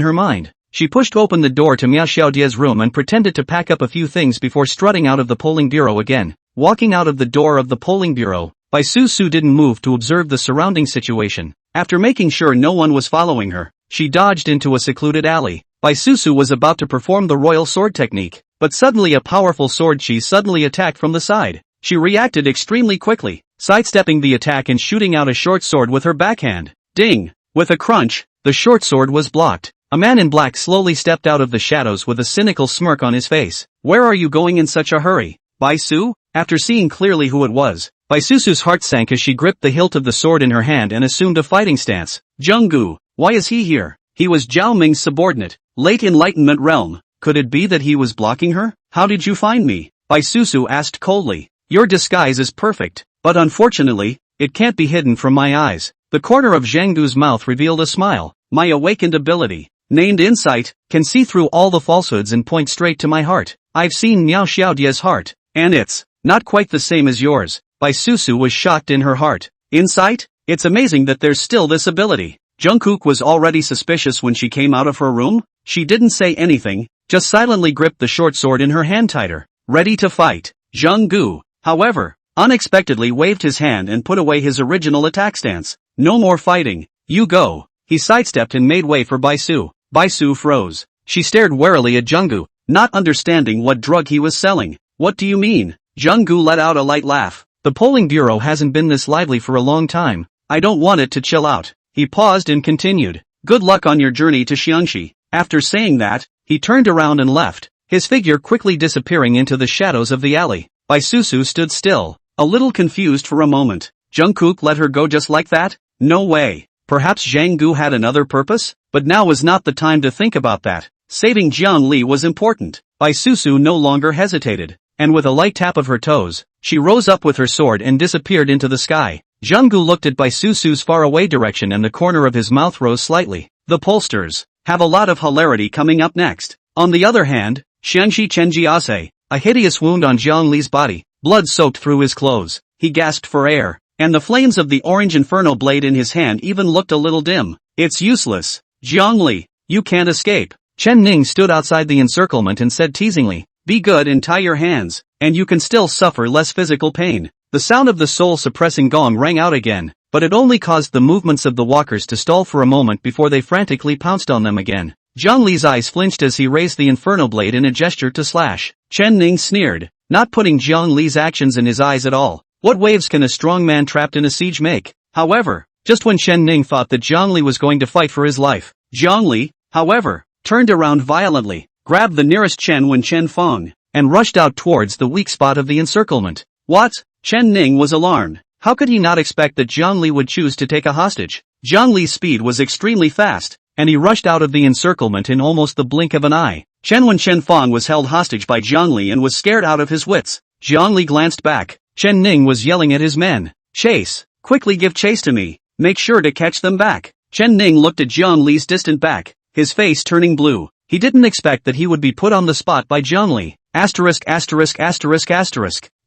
her mind. She pushed open the door to Miao Xiaodia's room and pretended to pack up a few things before strutting out of the polling bureau again. Walking out of the door of the polling bureau, Bai Susu didn't move to observe the surrounding situation. After making sure no one was following her, she dodged into a secluded alley. Bai Susu was about to perform the royal sword technique, but suddenly a powerful sword chi suddenly attacked from the side. She reacted extremely quickly, sidestepping the attack and shooting out a short sword with her backhand. Ding! With a crunch, the short sword was blocked. A man in black slowly stepped out of the shadows with a cynical smirk on his face. Where are you going in such a hurry, Bai Su? After seeing clearly who it was, Bai Susu's heart sank as she gripped the hilt of the sword in her hand and assumed a fighting stance. Junggu, why is he here? He was Zhao Ming's subordinate, late Enlightenment realm. Could it be that he was blocking her? How did you find me? Bai Susu asked coldly. Your disguise is perfect, but unfortunately, it can't be hidden from my eyes. The corner of Zhang Gu's mouth revealed a smile. My awakened ability, named Insight, can see through all the falsehoods and point straight to my heart. I've seen Miao Xiaodia's heart, and it's not quite the same as yours. Bai Susu was shocked in her heart. Insight? It's amazing that there's still this ability. Jungkook was already suspicious when she came out of her room. She didn't say anything, just silently gripped the short sword in her hand tighter, ready to fight. Junggu, however, unexpectedly waved his hand and put away his original attack stance. No more fighting. You go. He sidestepped and made way for Bai Su. Bai Su froze. She stared warily at Junggu, not understanding what drug he was selling. What do you mean? Junggu let out a light laugh. The polling bureau hasn't been this lively for a long time. I don't want it to chill out. He paused and continued. Good luck on your journey to Xiangxi. After saying that, he turned around and left, his figure quickly disappearing into the shadows of the alley. Bai Susu stood still, a little confused for a moment. Jungkook let her go just like that? No way. Perhaps Zhang Gu had another purpose? But now was not the time to think about that. Saving Jiang Li was important. Bai Susu no longer hesitated, and with a light tap of her toes, she rose up with her sword and disappeared into the sky. Zhang Gu looked at Bai Susu's faraway direction and the corner of his mouth rose slightly. The pollsters have a lot of hilarity coming up next. On the other hand, Xiangxi Chenji Ase, a hideous wound on Jiang Li's body, blood soaked through his clothes. He gasped for air, and the flames of the orange inferno blade in his hand even looked a little dim. It's useless. Jiang Li, you can't escape. Chen Ning stood outside the encirclement and said teasingly, be good and tie your hands, and you can still suffer less physical pain. The sound of the soul-suppressing gong rang out again, but it only caused the movements of the walkers to stall for a moment before they frantically pounced on them again. Jiang Li's eyes flinched as he raised the inferno blade in a gesture to slash. Chen Ning sneered, not putting Jiang Li's actions in his eyes at all. What waves can a strong man trapped in a siege make? However, just when Chen Ning thought that Jiang Li was going to fight for his life, Jiang Li, however, turned around violently, grabbed the nearest Chen Wen Chen Feng, and rushed out towards the weak spot of the encirclement. What? Chen Ning was alarmed. How could he not expect that Jiang Li would choose to take a hostage? Jiang Li's speed was extremely fast, and he rushed out of the encirclement in almost the blink of an eye. Chen Wen Chen Feng was held hostage by Jiang Li and was scared out of his wits. Jiang Li glanced back. Chen Ning was yelling at his men. Chase! Quickly give chase to me. Make sure to catch them back. Chen Ning looked at Jiang Li's distant back, his face turning blue. He didn't expect that he would be put on the spot by Jiang Li.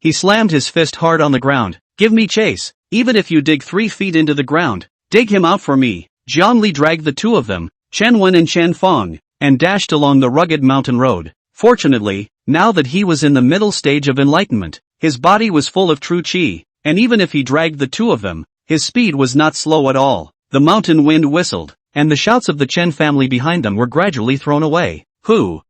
He slammed his fist hard on the ground. Give me chase. Even if you dig 3 feet into the ground, dig him out for me. Jiang Li dragged the two of them, Chen Wen and Chen Feng, and dashed along the rugged mountain road. Fortunately, now that he was in the middle stage of enlightenment, his body was full of true qi, and even if he dragged the two of them, his speed was not slow at all. The mountain wind whistled, and the shouts of the Chen family behind them were gradually thrown away. Who,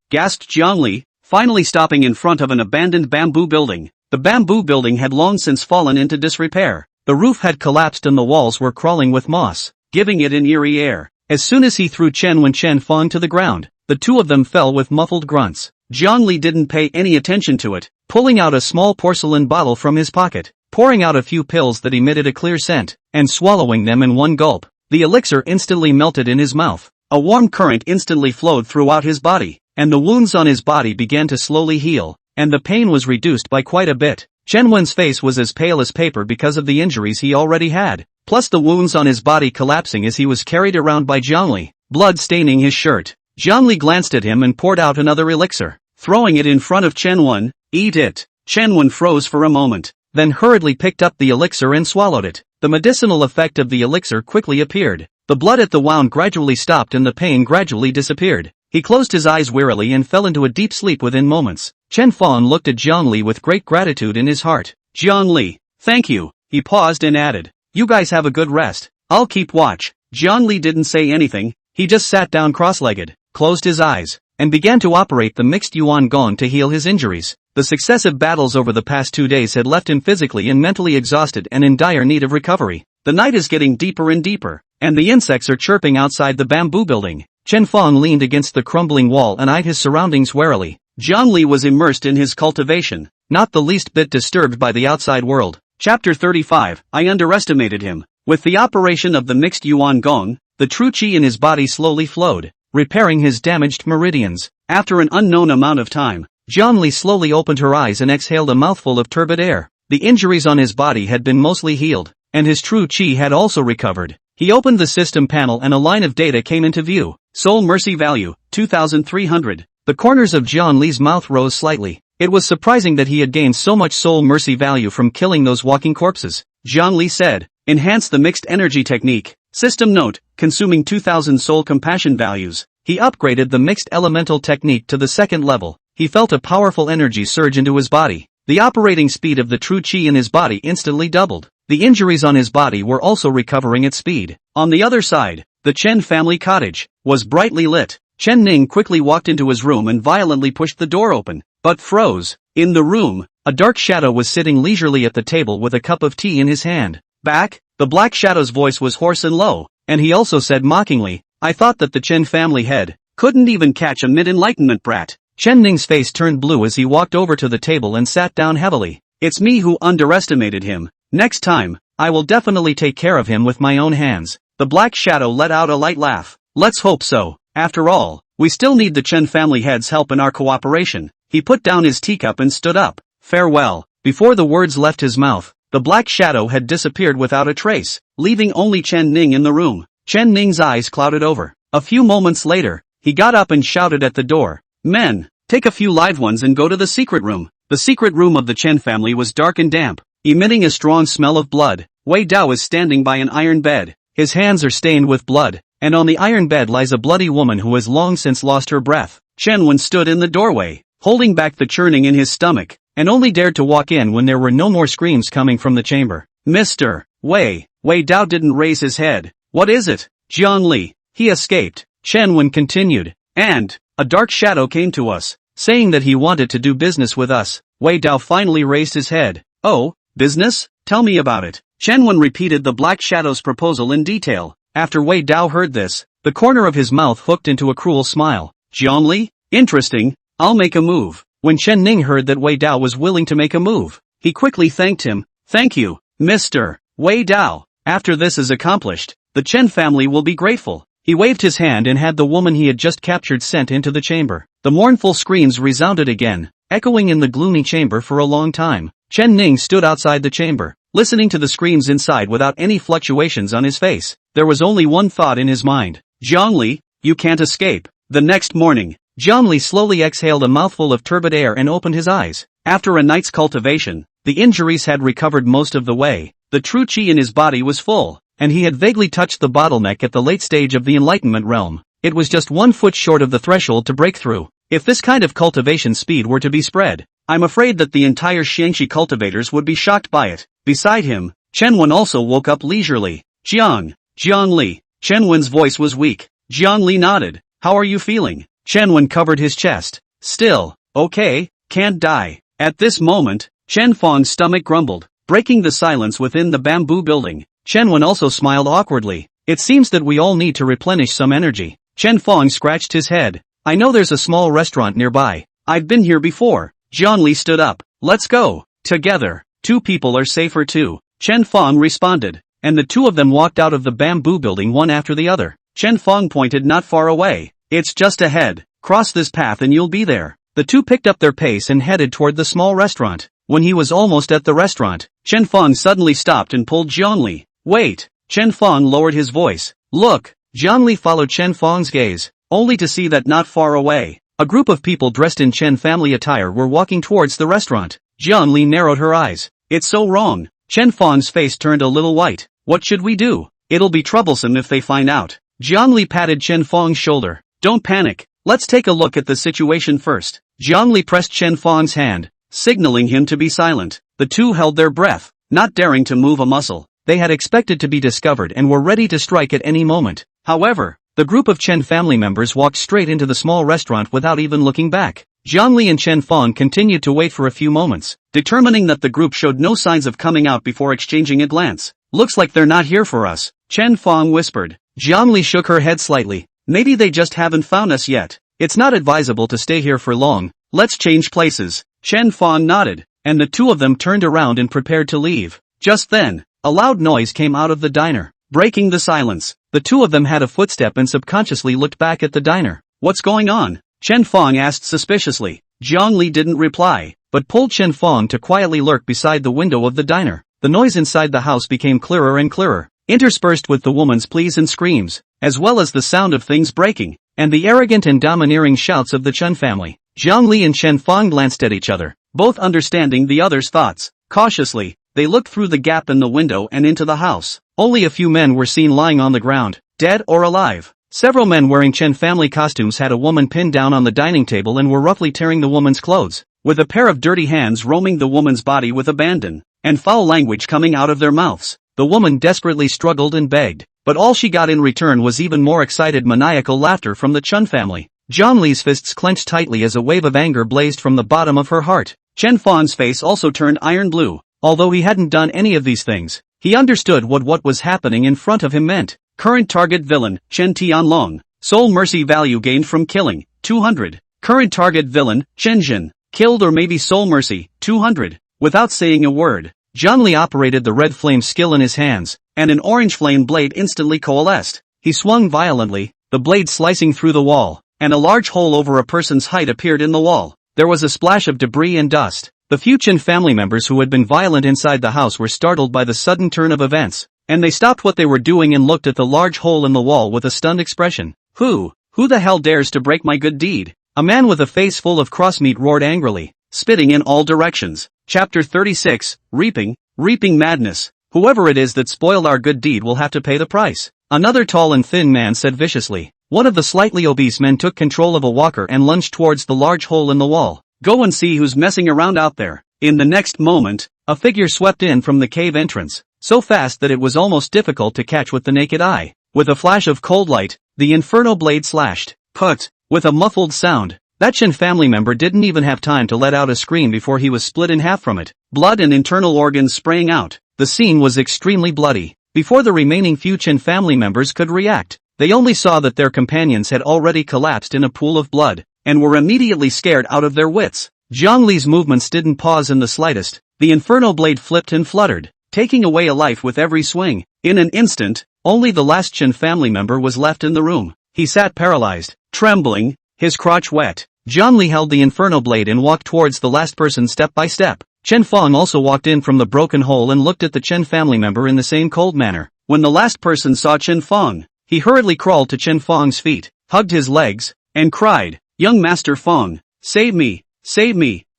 gasped Jiang Li, finally stopping in front of an abandoned bamboo building. The bamboo building had long since fallen into disrepair. The roof had collapsed and the walls were crawling with moss, giving it an eerie air. As soon as he threw Chen Wen Chen Feng to the ground, the two of them fell with muffled grunts. Jiang Li didn't pay any attention to it, pulling out a small porcelain bottle from his pocket, pouring out a few pills that emitted a clear scent, and swallowing them in one gulp. The elixir instantly melted in his mouth. A warm current instantly flowed throughout his body, and the wounds on his body began to slowly heal, and the pain was reduced by quite a bit. Chen Wen's face was as pale as paper because of the injuries he already had, plus the wounds on his body collapsing as he was carried around by Zhongli, blood staining his shirt. Zhongli glanced at him and poured out another elixir, throwing it in front of Chen Wen. "Eat it." Chen Wen froze for a moment, then hurriedly picked up the elixir and swallowed it. The medicinal effect of the elixir quickly appeared. The blood at the wound gradually stopped and the pain gradually disappeared. He closed his eyes wearily and fell into a deep sleep within moments. Chen Fong looked at Zhongli with great gratitude in his heart. "Zhongli, thank you." He paused and added, "You guys have a good rest. I'll keep watch." Zhongli didn't say anything, he just sat down cross-legged, closed his eyes, and began to operate the mixed yuan gong to heal his injuries. The successive battles over the past 2 days had left him physically and mentally exhausted and in dire need of recovery. The night is getting deeper and deeper, and the insects are chirping outside the bamboo building. Chen Fong leaned against the crumbling wall and eyed his surroundings warily. Zhongli was immersed in his cultivation, not the least bit disturbed by the outside world. Chapter 35, I underestimated him. With the operation of the mixed yuan gong, the true qi in his body slowly flowed, repairing his damaged meridians. After an unknown amount of time, Zhongli slowly opened her eyes and exhaled a mouthful of turbid air. The injuries on his body had been mostly healed, and his true qi had also recovered. He opened the system panel and a line of data came into view. Soul mercy value, 2,300. The corners of Zhongli's mouth rose slightly. It was surprising that he had gained so much soul mercy value from killing those walking corpses. Zhongli said, enhance the mixed energy technique. System note, consuming 2,000 soul compassion values. He upgraded the mixed elemental technique to the second level. He felt a powerful energy surge into his body. The operating speed of the true qi in his body instantly doubled. The injuries on his body were also recovering at speed. On the other side, the Chen family cottage was brightly lit. Chen Ning quickly walked into his room and violently pushed the door open, but froze. In the room, a dark shadow was sitting leisurely at the table with a cup of tea in his hand. Back, the black shadow's voice was hoarse and low, and he also said mockingly, I thought that the Chen family head couldn't even catch a mid-enlightenment brat. Chen Ning's face turned blue as he walked over to the table and sat down heavily. It's me who underestimated him. Next time, I will definitely take care of him with my own hands. The black shadow let out a light laugh. Let's hope so. After all, we still need the Chen family head's help in our cooperation. He put down his teacup and stood up. Farewell. Before the words left his mouth, the black shadow had disappeared without a trace, leaving only Chen Ning in the room. Chen Ning's eyes clouded over. A few moments later, he got up and shouted at the door. Men, take a few live ones and go to the secret room. The secret room of the Chen family was dark and damp, emitting a strong smell of blood. Wei Dao is standing by an iron bed. His hands are stained with blood, and on the iron bed lies a bloody woman who has long since lost her breath. Chen Wen stood in the doorway, holding back the churning in his stomach, and only dared to walk in when there were no more screams coming from the chamber. Mr. Wei Dao didn't raise his head. What is it? Zhongli. He escaped. Chen Wen continued. And a dark shadow came to us, saying that he wanted to do business with us. Wei Dao finally raised his head. Oh, business? Tell me about it. Chen Wen repeated the black shadow's proposal in detail. After Wei Dao heard this, the corner of his mouth hooked into a cruel smile. Zhongli? Interesting. I'll make a move. When Chen Ning heard that Wei Dao was willing to make a move, he quickly thanked him. Thank you, Mr. Wei Dao. After this is accomplished, the Chen family will be grateful. He waved his hand and had the woman he had just captured sent into the chamber. The mournful screams resounded again, echoing in the gloomy chamber for a long time. Chen Ning stood outside the chamber, listening to the screams inside without any fluctuations on his face. There was only one thought in his mind. Zhongli, you can't escape. The next morning, Zhongli slowly exhaled a mouthful of turbid air and opened his eyes. After a night's cultivation, the injuries had recovered most of the way. The true qi in his body was full, and he had vaguely touched the bottleneck at the late stage of the enlightenment realm. It was just 1 foot short of the threshold to break through. If this kind of cultivation speed were to be spread, I'm afraid that the entire Xiangxi cultivators would be shocked by it. Beside him, Chen Wen also woke up leisurely. Zhongli. Chen Wen's voice was weak. Zhongli nodded. How are you feeling? Chen Wen covered his chest. Still, okay, can't die. At this moment, Chen Fong's stomach grumbled, breaking the silence within the bamboo building. Chen Wen also smiled awkwardly. It seems that we all need to replenish some energy. Chen Fong scratched his head. I know there's a small restaurant nearby. I've been here before. Jiangli stood up. Let's go. Together. Two people are safer too. Chen Fong responded. And the two of them walked out of the bamboo building one after the other. Chen Fong pointed not far away. It's just ahead. Cross this path and you'll be there. The two picked up their pace and headed toward the small restaurant. When he was almost at the restaurant, Chen Fong suddenly stopped and pulled Jiangli. Wait. Chen Fong lowered his voice. Look. Jiangli followed Chen Fong's gaze, only to see that not far away, a group of people dressed in Chen family attire were walking towards the restaurant. Jiangli narrowed her eyes. It's so wrong. Chen Fong's face turned a little white. What should we do? It'll be troublesome if they find out. Jiangli patted Chen Fong's shoulder. Don't panic. Let's take a look at the situation first. Jiangli pressed Chen Fong's hand, signaling him to be silent. The two held their breath, not daring to move a muscle. They had expected to be discovered and were ready to strike at any moment. However, the group of Chen family members walked straight into the small restaurant without even looking back. Jiangli and Chen Fong continued to wait for a few moments, determining that the group showed no signs of coming out before exchanging a glance. Looks like they're not here for us, Chen Fong whispered. Jiangli shook her head slightly. Maybe they just haven't found us yet. It's not advisable to stay here for long. Let's change places. Chen Fong nodded, and the two of them turned around and prepared to leave. Just then, a loud noise came out of the diner, breaking the silence. The two of them had a footstep and subconsciously looked back at the diner. What's going on? Chen Fong asked suspiciously. Jiangli didn't reply, but pulled Chen Fong to quietly lurk beside the window of the diner. The noise inside the house became clearer and clearer, interspersed with the woman's pleas and screams, as well as the sound of things breaking, and the arrogant and domineering shouts of the Chen family. Jiangli and Chen Fong glanced at each other, both understanding the other's thoughts. Cautiously, they looked through the gap in the window and into the house. Only a few men were seen lying on the ground, dead or alive. Several men wearing Chen family costumes had a woman pinned down on the dining table and were roughly tearing the woman's clothes, with a pair of dirty hands roaming the woman's body with abandon, and foul language coming out of their mouths. The woman desperately struggled and begged, but all she got in return was even more excited maniacal laughter from the Chen family. Jiangli's fists clenched tightly as a wave of anger blazed from the bottom of her heart. Chen Fong's face also turned iron blue. Although he hadn't done any of these things, he understood what was happening in front of him meant. Current target villain, Chen Tianlong. Soul mercy value gained from killing, 200. Current target villain, Chen Jin. Killed or maybe soul mercy, 200. Without saying a word, Jiangli operated the red flame skill in his hands, and an orange flame blade instantly coalesced. He swung violently, the blade slicing through the wall, and a large hole over a person's height appeared in the wall. There was a splash of debris and dust. The few Chen family members who had been violent inside the house were startled by the sudden turn of events, and they stopped what they were doing and looked at the large hole in the wall with a stunned expression. Who the hell dares to break my good deed? A man with a face full of cross meat roared angrily, spitting in all directions. Chapter 36, Reaping Madness. Whoever it is that spoiled our good deed will have to pay the price. Another tall and thin man said viciously. One of the slightly obese men took control of a walker and lunged towards the large hole in the wall. Go and see who's messing around out there. In the next moment, a figure swept in from the cave entrance, so fast that it was almost difficult to catch with the naked eye. With a flash of cold light, the inferno blade slashed. Put! With a muffled sound, that Chen family member didn't even have time to let out a scream before he was split in half from it. Blood and internal organs spraying out. The scene was extremely bloody. Before the remaining few Chen family members could react, they only saw that their companions had already collapsed in a pool of blood, and were immediately scared out of their wits. Jiangli's movements didn't pause in the slightest. The inferno blade flipped and fluttered, taking away a life with every swing. In an instant, only the last Chen family member was left in the room. He sat paralyzed, trembling, his crotch wet. Jiangli held the inferno blade and walked towards the last person step by step. Chen Fong also walked in from the broken hole and looked at the Chen family member in the same cold manner. When the last person saw Chen Fong, he hurriedly crawled to Chen Fong's feet, hugged his legs, and cried, "Young Master Fong, save me,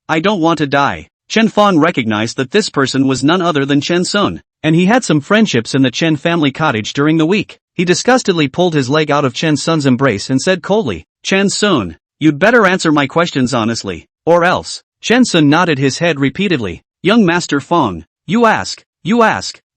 I don't want to die." Chen Fong recognized that this person was none other than Chen Sun, and he had some friendships in the Chen family cottage during the week. He disgustedly pulled his leg out of Chen Sun's embrace and said coldly, "Chen Sun, you'd better answer my questions honestly, or else." Chen Sun nodded his head repeatedly. "Young Master Fong, you ask,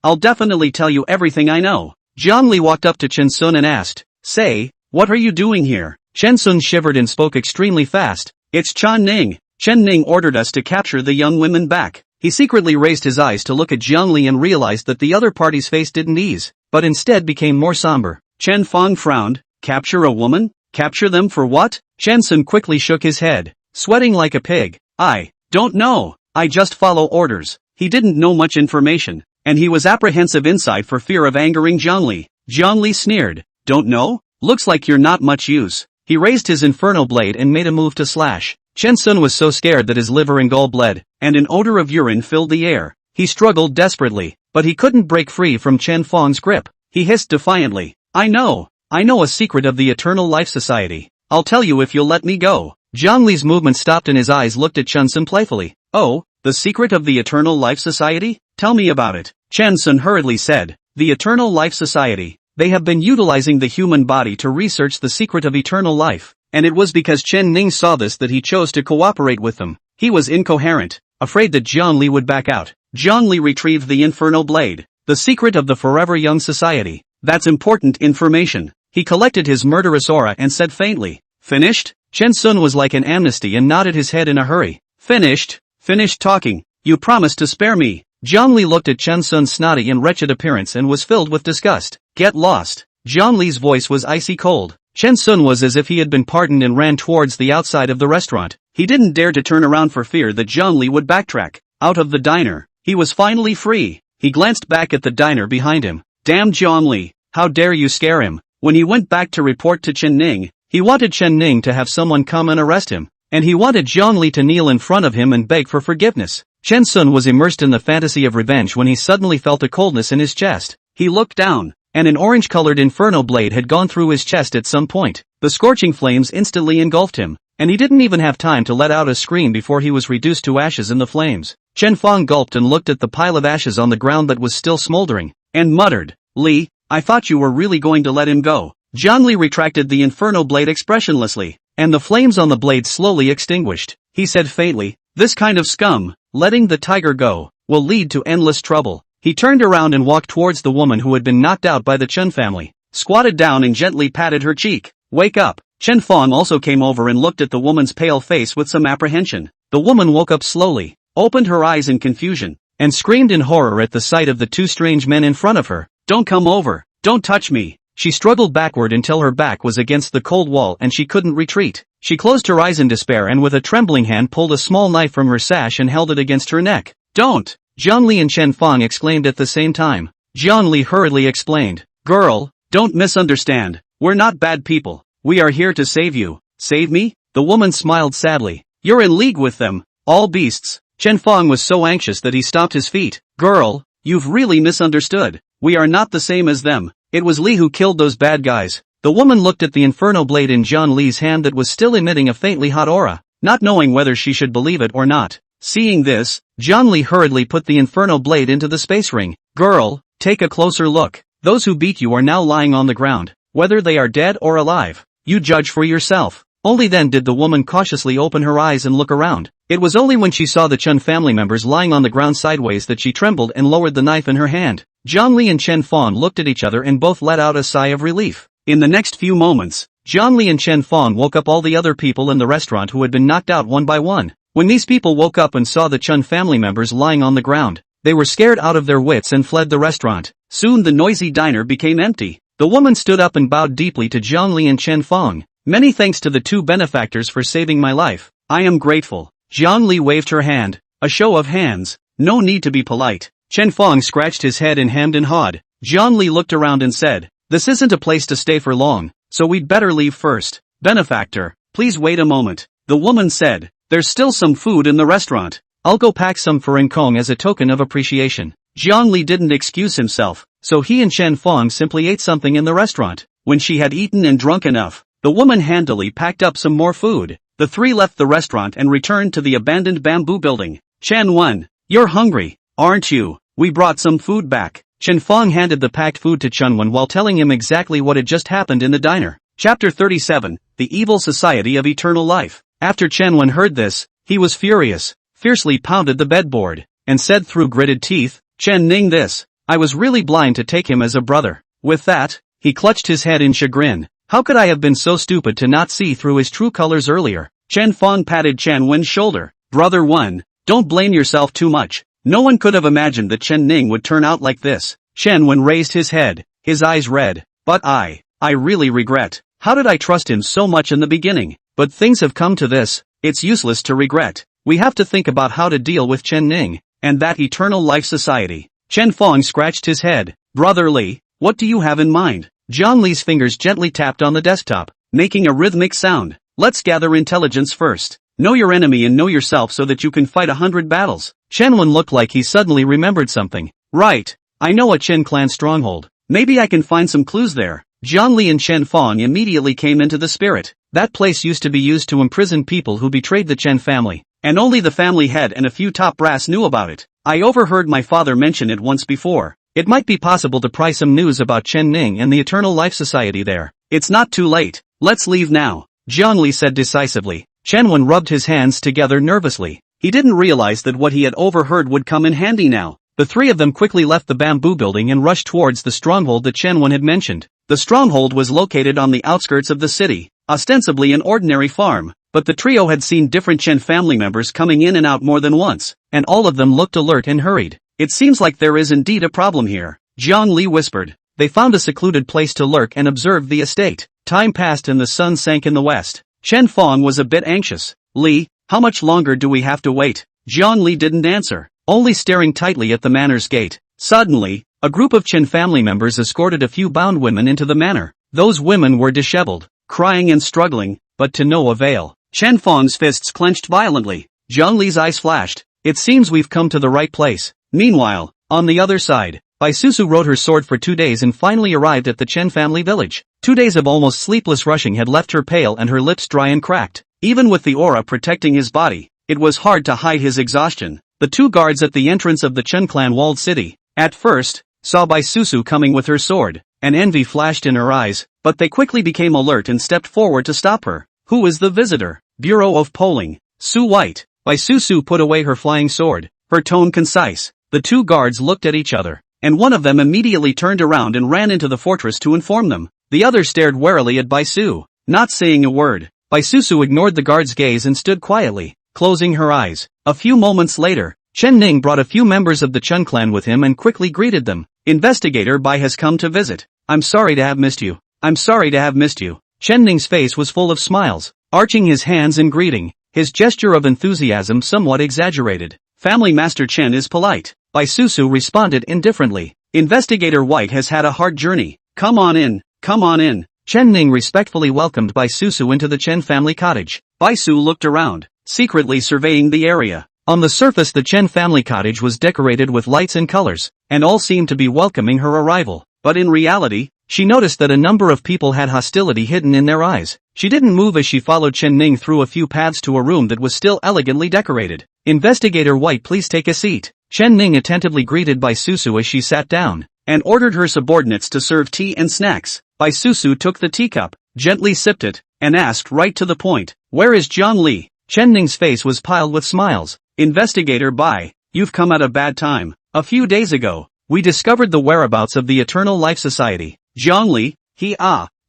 I'll definitely tell you everything I know." Jiangli walked up to Chen Sun and asked, "Say, what are you doing here?" Chen Sun shivered and spoke extremely fast. "It's Chen Ning. Chen Ning ordered us to capture the young women back." He secretly raised his eyes to look at Jiangli and realized that the other party's face didn't ease, but instead became more somber. Chen Fong frowned. "Capture a woman? Capture them for what?" Chen Sun quickly shook his head, sweating like a pig. "I Don't know. I just follow orders. He didn't know much information, and he was apprehensive inside for fear of angering Zhongli. Zhongli sneered. Don't know? Looks like you're not much use. He raised his inferno blade and made a move to slash. Chen Sun was so scared that his liver and gall bled, and an odor of urine filled the air. He struggled desperately, but he couldn't break free from Chen Fong's grip. He hissed defiantly. I know a secret of the Eternal Life Society. I'll tell you if you'll let me go. Zhongli's movement stopped and his eyes looked at Chen Sun playfully. Oh, the secret of the Eternal Life Society? Tell me about it. Chen Sun hurriedly said. The Eternal Life Society. They have been utilizing the human body to research the secret of eternal life, and it was because Chen Ning saw this that he chose to cooperate with them. He was incoherent, afraid that Zhongli would back out. Zhongli retrieved the Inferno Blade. The secret of the Forever Young Society. That's important information. He collected his murderous aura and said faintly. Finished? Chen Sun was like an amnesty and nodded his head in a hurry. Finished? Finished talking. You promised to spare me. Zhongli looked at Chen Sun's snotty and wretched appearance and was filled with disgust. Get lost. Zhongli's voice was icy cold. Chen Sun was as if he had been pardoned and ran towards the outside of the restaurant. He didn't dare to turn around for fear that Zhongli would backtrack. Out of the diner. He was finally free. He glanced back at the diner behind him. Damn Zhongli, how dare you scare him. When he went back to report to Chen Ning, he wanted Chen Ning to have someone come and arrest him, and he wanted Zhongli to kneel in front of him and beg for forgiveness. Chen Sun was immersed in the fantasy of revenge when he suddenly felt a coldness in his chest. He looked down, and an orange-colored inferno blade had gone through his chest at some point. The scorching flames instantly engulfed him, and he didn't even have time to let out a scream before he was reduced to ashes in the flames. Chen Fong gulped and looked at the pile of ashes on the ground that was still smoldering, and muttered, Li, I thought you were really going to let him go. Zhongli retracted the inferno blade expressionlessly, and the flames on the blade slowly extinguished. He said faintly, this kind of scum, letting the tiger go, will lead to endless trouble. He turned around and walked towards the woman who had been knocked out by the Chen family, squatted down and gently patted her cheek. Wake up. Chen Fong also came over and looked at the woman's pale face with some apprehension. The woman woke up slowly, opened her eyes in confusion, and screamed in horror at the sight of the two strange men in front of her. Don't come over. Don't touch me. She struggled backward until her back was against the cold wall and she couldn't retreat. She closed her eyes in despair and with a trembling hand pulled a small knife from her sash and held it against her neck. Don't! Zhongli and Chen Fong exclaimed at the same time. Zhongli hurriedly explained. Girl, don't misunderstand. We're not bad people. We are here to save you. Save me? The woman smiled sadly. You're in league with them. All beasts. Chen Fong was so anxious that he stopped his feet. Girl, you've really misunderstood. We are not the same as them. It was Li who killed those bad guys. The woman looked at the inferno blade in Zhang Li's hand that was still emitting a faintly hot aura, not knowing whether she should believe it or not. Seeing this, Zhang Li hurriedly put the inferno blade into the space ring. Girl, take a closer look. Those who beat you are now lying on the ground, whether they are dead or alive. You judge for yourself. Only then did the woman cautiously open her eyes and look around. It was only when she saw the Chen family members lying on the ground sideways that she trembled and lowered the knife in her hand. Zhang Li and Chen Fong looked at each other and both let out a sigh of relief. In the next few moments, Zhang Li and Chen Fong woke up all the other people in the restaurant who had been knocked out one by one. When these people woke up and saw the Chen family members lying on the ground, they were scared out of their wits and fled the restaurant. Soon the noisy diner became empty. The woman stood up and bowed deeply to Zhang Li and Chen Fong. Many thanks to the two benefactors for saving my life. I am grateful. Zhang Li waved her hand. A show of hands. No need to be polite. Chen Fong scratched his head and hemmed and hawed. Zhang Li looked around and said, this isn't a place to stay for long, so we'd better leave first. Benefactor, please wait a moment. The woman said, there's still some food in the restaurant. I'll go pack some for Enkong as a token of appreciation. Zhang Li didn't excuse himself, so he and Chen Fong simply ate something in the restaurant. When she had eaten and drunk enough, the woman handily packed up some more food. The three left the restaurant and returned to the abandoned bamboo building. Chen Wen, you're hungry, aren't you? We brought some food back. Chen Fong handed the packed food to Chen Wen while telling him exactly what had just happened in the diner. Chapter 37, The Evil Society of Eternal Life. After Chen Wen heard this, he was furious, fiercely pounded the bedboard, and said through gritted teeth, Chen Ning this. I was really blind to take him as a brother. With that, he clutched his head in chagrin. How could I have been so stupid to not see through his true colors earlier? Chen Fong patted Chen Wen's shoulder. Brother Wen, don't blame yourself too much. No one could have imagined that Chen Ning would turn out like this. Chen Wen raised his head, his eyes red. But I really regret. How did I trust him so much in the beginning? But things have come to this, it's useless to regret. We have to think about how to deal with Chen Ning, and that Eternal Life Society. Chen Fong scratched his head. Brother Li, what do you have in mind? Zhang Li's fingers gently tapped on the desktop, making a rhythmic sound. Let's gather intelligence first. Know your enemy and know yourself so that you can fight 100 battles. Chen Wen looked like he suddenly remembered something. Right. I know a Chen clan stronghold. Maybe I can find some clues there. Zhang Li and Chen Fong immediately came into the spirit. That place used to be used to imprison people who betrayed the Chen family, and only the family head and a few top brass knew about it. I overheard my father mention it once before. It might be possible to pry some news about Chen Ning and the Eternal Life Society there. It's not too late. Let's leave now, Zhang Li said decisively. Chen Wen rubbed his hands together nervously. He didn't realize that what he had overheard would come in handy now. The three of them quickly left the bamboo building and rushed towards the stronghold that Chen Wen had mentioned. The stronghold was located on the outskirts of the city, ostensibly an ordinary farm, but the trio had seen different Chen family members coming in and out more than once, and all of them looked alert and hurried. It seems like there is indeed a problem here, Zhang Li whispered. They found a secluded place to lurk and observed the estate. Time passed and the sun sank in the west. Chen Fong was a bit anxious. Li, how much longer do we have to wait? Zhang Li didn't answer, only staring tightly at the manor's gate. Suddenly, a group of Chen family members escorted a few bound women into the manor. Those women were disheveled, crying and struggling, but to no avail. Chen Fong's fists clenched violently. Zhang Li's eyes flashed. It seems we've come to the right place. Meanwhile, on the other side, Bai Susu rode her sword for 2 days and finally arrived at the Chen family village. 2 days of almost sleepless rushing had left her pale and her lips dry and cracked. Even with the aura protecting his body, it was hard to hide his exhaustion. The two guards at the entrance of the Chen clan walled city, at first, saw Bai Susu coming with her sword, and envy flashed in her eyes, but they quickly became alert and stepped forward to stop her. Who is the visitor? Bureau of Polling. Su White. Bai Susu put away her flying sword, her tone concise. The two guards looked at each other, and one of them immediately turned around and ran into the fortress to inform them. The other stared warily at Bai Su, not saying a word. Bai Susu ignored the guard's gaze and stood quietly, closing her eyes. A few moments later, Chen Ning brought a few members of the Chen clan with him and quickly greeted them. Investigator Bai has come to visit. I'm sorry to have missed you. I'm sorry to have missed you. Chen Ning's face was full of smiles, arching his hands in greeting, his gesture of enthusiasm somewhat exaggerated. Family Master Chen is polite. Bai Susu responded indifferently. Investigator White has had a hard journey. Come on in, come on in. Chen Ning respectfully welcomed Bai Susu into the Chen family cottage. Bai Su looked around, secretly surveying the area. On the surface the Chen family cottage was decorated with lights and colors, and all seemed to be welcoming her arrival. But in reality, she noticed that a number of people had hostility hidden in their eyes. She didn't move as she followed Chen Ning through a few paths to a room that was still elegantly decorated. Investigator White, please take a seat. Chen Ning attentively greeted Bai Susu as she sat down, and ordered her subordinates to serve tea and snacks. Bai Susu took the teacup, gently sipped it, and asked right to the point, where is Zhang Li? Chen Ning's face was piled with smiles. Investigator Bai, you've come at a bad time. A few days ago, we discovered the whereabouts of the Eternal Life Society. Zhang Li,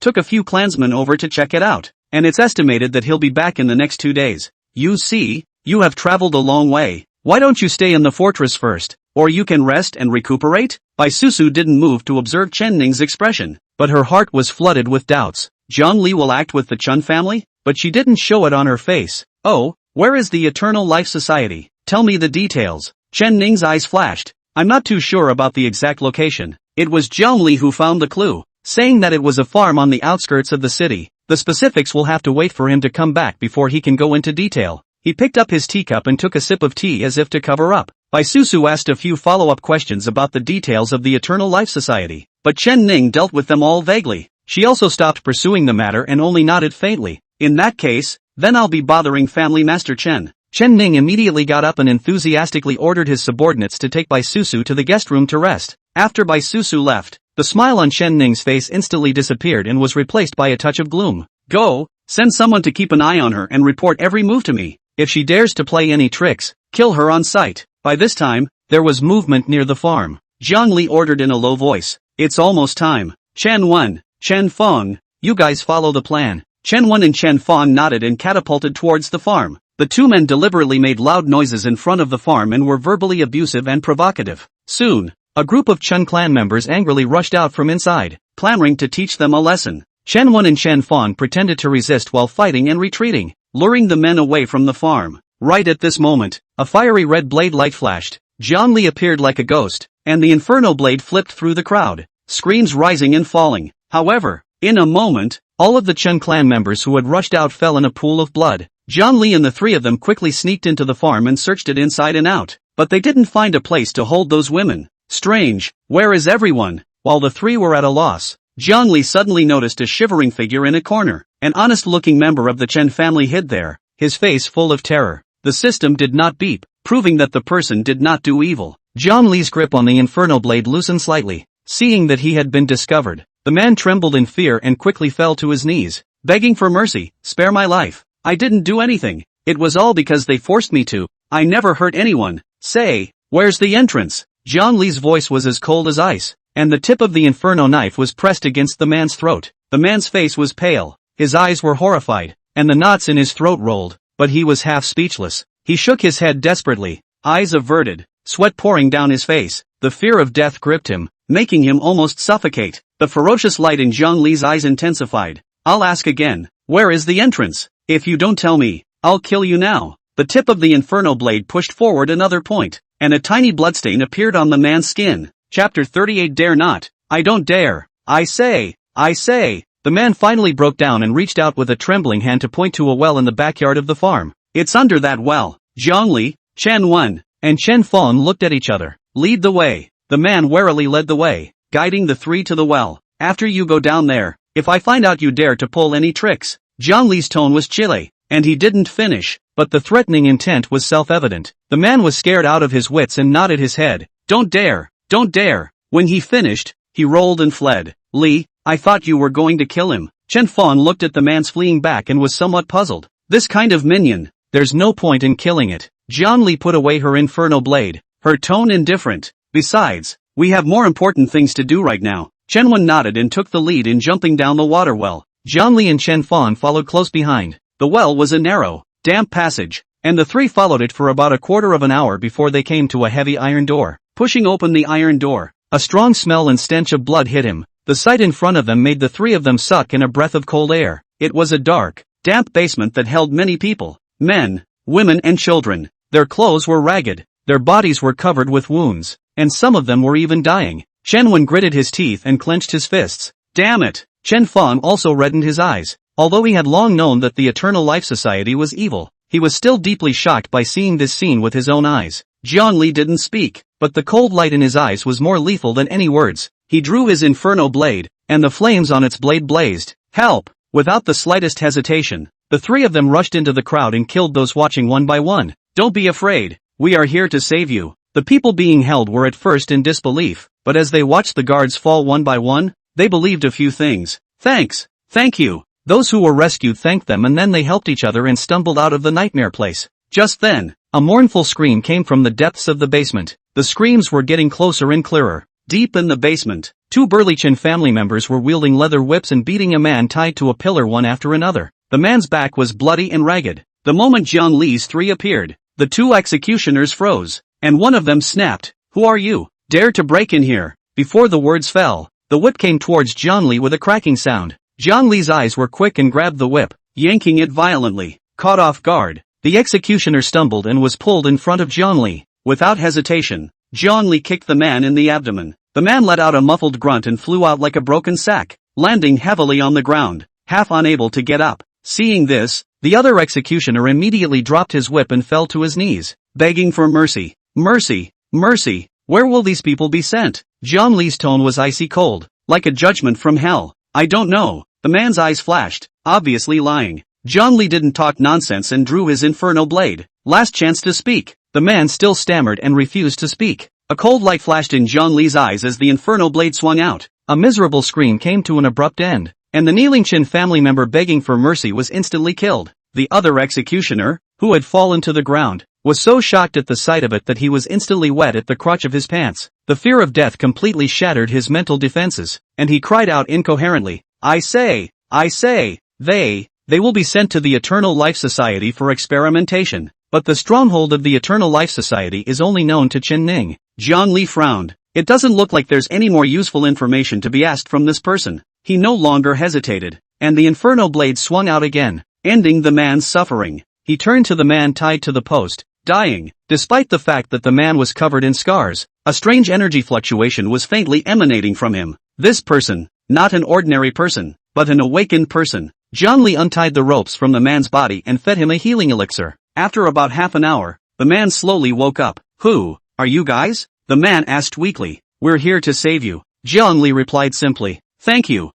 took a few clansmen over to check it out, and it's estimated that he'll be back in the next 2 days. You see, you have traveled a long way. Why don't you stay in the fortress first, or you can rest and recuperate? Bai Susu didn't move to observe Chen Ning's expression, but her heart was flooded with doubts. Zhang Li will act with the Chen family? But she didn't show it on her face. Oh, where is the Eternal Life Society? Tell me the details. Chen Ning's eyes flashed. I'm not too sure about the exact location. It was Zhang Li who found the clue, saying that it was a farm on the outskirts of the city. The specifics will have to wait for him to come back before he can go into detail. He picked up his teacup and took a sip of tea as if to cover up. Bai Susu asked a few follow-up questions about the details of the Eternal Life Society, but Chen Ning dealt with them all vaguely. She also stopped pursuing the matter and only nodded faintly. In that case, then I'll be bothering Family Master Chen. Chen Ning immediately got up and enthusiastically ordered his subordinates to take Bai Susu to the guest room to rest. After Bai Susu left, the smile on Chen Ning's face instantly disappeared and was replaced by a touch of gloom. Go, send someone to keep an eye on her and report every move to me. If she dares to play any tricks, kill her on sight. By this time, there was movement near the farm. Zhang Li ordered in a low voice. It's almost time. Chen Wen, Chen Feng, you guys follow the plan. Chen Wen and Chen Feng nodded and catapulted towards the farm. The two men deliberately made loud noises in front of the farm and were verbally abusive and provocative. Soon, a group of Chen clan members angrily rushed out from inside, clamoring to teach them a lesson. Chen Wen and Chen Feng pretended to resist while fighting and retreating, luring the men away from the farm. Right at this moment, a fiery red blade light flashed. Jiang Li appeared like a ghost, and the inferno blade flipped through the crowd, screams rising and falling. However, in a moment, all of the Chen clan members who had rushed out fell in a pool of blood. Jiang Li and the three of them quickly sneaked into the farm and searched it inside and out, but they didn't find a place to hold those women. Strange, where is everyone? While the three were at a loss, Jiang Li suddenly noticed a shivering figure in a corner. An honest-looking member of the Chen family hid there, his face full of terror. The system did not beep, proving that the person did not do evil. Jiang Li's grip on the inferno blade loosened slightly. Seeing that he had been discovered, the man trembled in fear and quickly fell to his knees, begging for mercy. Spare my life. I didn't do anything. It was all because they forced me to. I never hurt anyone. Say, where's the entrance? Jiang Li's voice was as cold as ice, and the tip of the inferno knife was pressed against the man's throat. The man's face was pale, his eyes were horrified, and the knots in his throat rolled, but he was half speechless. He shook his head desperately, eyes averted, sweat pouring down his face. The fear of death gripped him, making him almost suffocate. The ferocious light in Jiang Li's eyes intensified. I'll ask again, where is the entrance? If you don't tell me, I'll kill you now. The tip of the inferno blade pushed forward another point, and a tiny bloodstain appeared on the man's skin. Chapter 38. Dare not. I don't dare. I say. The man finally broke down and reached out with a trembling hand to point to a well in the backyard of the farm. It's under that well. Jiang Li, Chen Wen, and Chen Fong looked at each other. Lead the way. The man warily led the way, guiding the three to the well. After you go down there, if I find out you dare to pull any tricks. Jiang Li's tone was chilly, and he didn't finish, but the threatening intent was self-evident. The man was scared out of his wits and nodded his head. Don't dare. Don't dare. When he finished, he rolled and fled. Li, I thought you were going to kill him. Chen Fong looked at the man's fleeing back and was somewhat puzzled. This kind of minion, there's no point in killing it. Jiang Li put away her inferno blade, her tone indifferent. Besides, we have more important things to do right now. Chen Wen nodded and took the lead in jumping down the water well. Jiang Li and Chen Fong followed close behind. The well was a narrow, damp passage, and the three followed it for about a quarter of an hour before they came to a heavy iron door. Pushing open the iron door, a strong smell and stench of blood hit him. The sight in front of them made the three of them suck in a breath of cold air. It was a dark, damp basement that held many people, men, women and children. Their clothes were ragged, their bodies were covered with wounds, and some of them were even dying. Chen Wen gritted his teeth and clenched his fists. Damn it! Chen Fong also reddened his eyes. Although he had long known that the Eternal Life Society was evil, he was still deeply shocked by seeing this scene with his own eyes. Jiang Li didn't speak, but the cold light in his eyes was more lethal than any words. He drew his inferno blade, and the flames on its blade blazed. Help! Without the slightest hesitation, the three of them rushed into the crowd and killed those watching one by one. Don't be afraid, we are here to save you. The people being held were at first in disbelief, but as they watched the guards fall one by one, they believed a few things. Thanks, thank you. Those who were rescued thanked them and then they helped each other and stumbled out of the nightmare place. Just then, a mournful scream came from the depths of the basement. The screams were getting closer and clearer. Deep in the basement, two burly Chen family members were wielding leather whips and beating a man tied to a pillar one after another. The man's back was bloody and ragged. The moment Jiang Li's three appeared, the two executioners froze, and one of them snapped. Who are you? Dare to break in here? Before the words fell, the whip came towards Jiang Li with a cracking sound. Jiang Li's eyes were quick and grabbed the whip, yanking it violently. Caught off guard, the executioner stumbled and was pulled in front of Jiang Li. Without hesitation, Jiang Li kicked the man in the abdomen. The man let out a muffled grunt and flew out like a broken sack, landing heavily on the ground, half unable to get up. Seeing this, the other executioner immediately dropped his whip and fell to his knees, begging for mercy. Mercy, mercy, where will these people be sent? Jiang Li's tone was icy cold, like a judgment from hell. I don't know. The man's eyes flashed, obviously lying. Jiang Li didn't talk nonsense and drew his inferno blade. Last chance to speak. The man still stammered and refused to speak. A cold light flashed in Jiang Li's eyes as the inferno blade swung out. A miserable scream came to an abrupt end, and the kneeling Chen family member begging for mercy was instantly killed. The other executioner, who had fallen to the ground, was so shocked at the sight of it that he was instantly wet at the crotch of his pants. The fear of death completely shattered his mental defenses, and he cried out incoherently, I say, they will be sent to the Eternal Life Society for experimentation. But the stronghold of the Eternal Life Society is only known to Chen Ning. Jiang Li frowned. It doesn't look like there's any more useful information to be asked from this person. He no longer hesitated, and the inferno blade swung out again, ending the man's suffering. he turned to the man tied to the post, dying. Despite the fact that the man was covered in scars, a strange energy fluctuation was faintly emanating from him. This person, not an ordinary person, but an awakened person. Zhongli untied the ropes from the man's body and fed him a healing elixir. After about half an hour, the man slowly woke up. Who are you guys? The man asked weakly. We're here to save you. Zhongli replied simply. Thank you,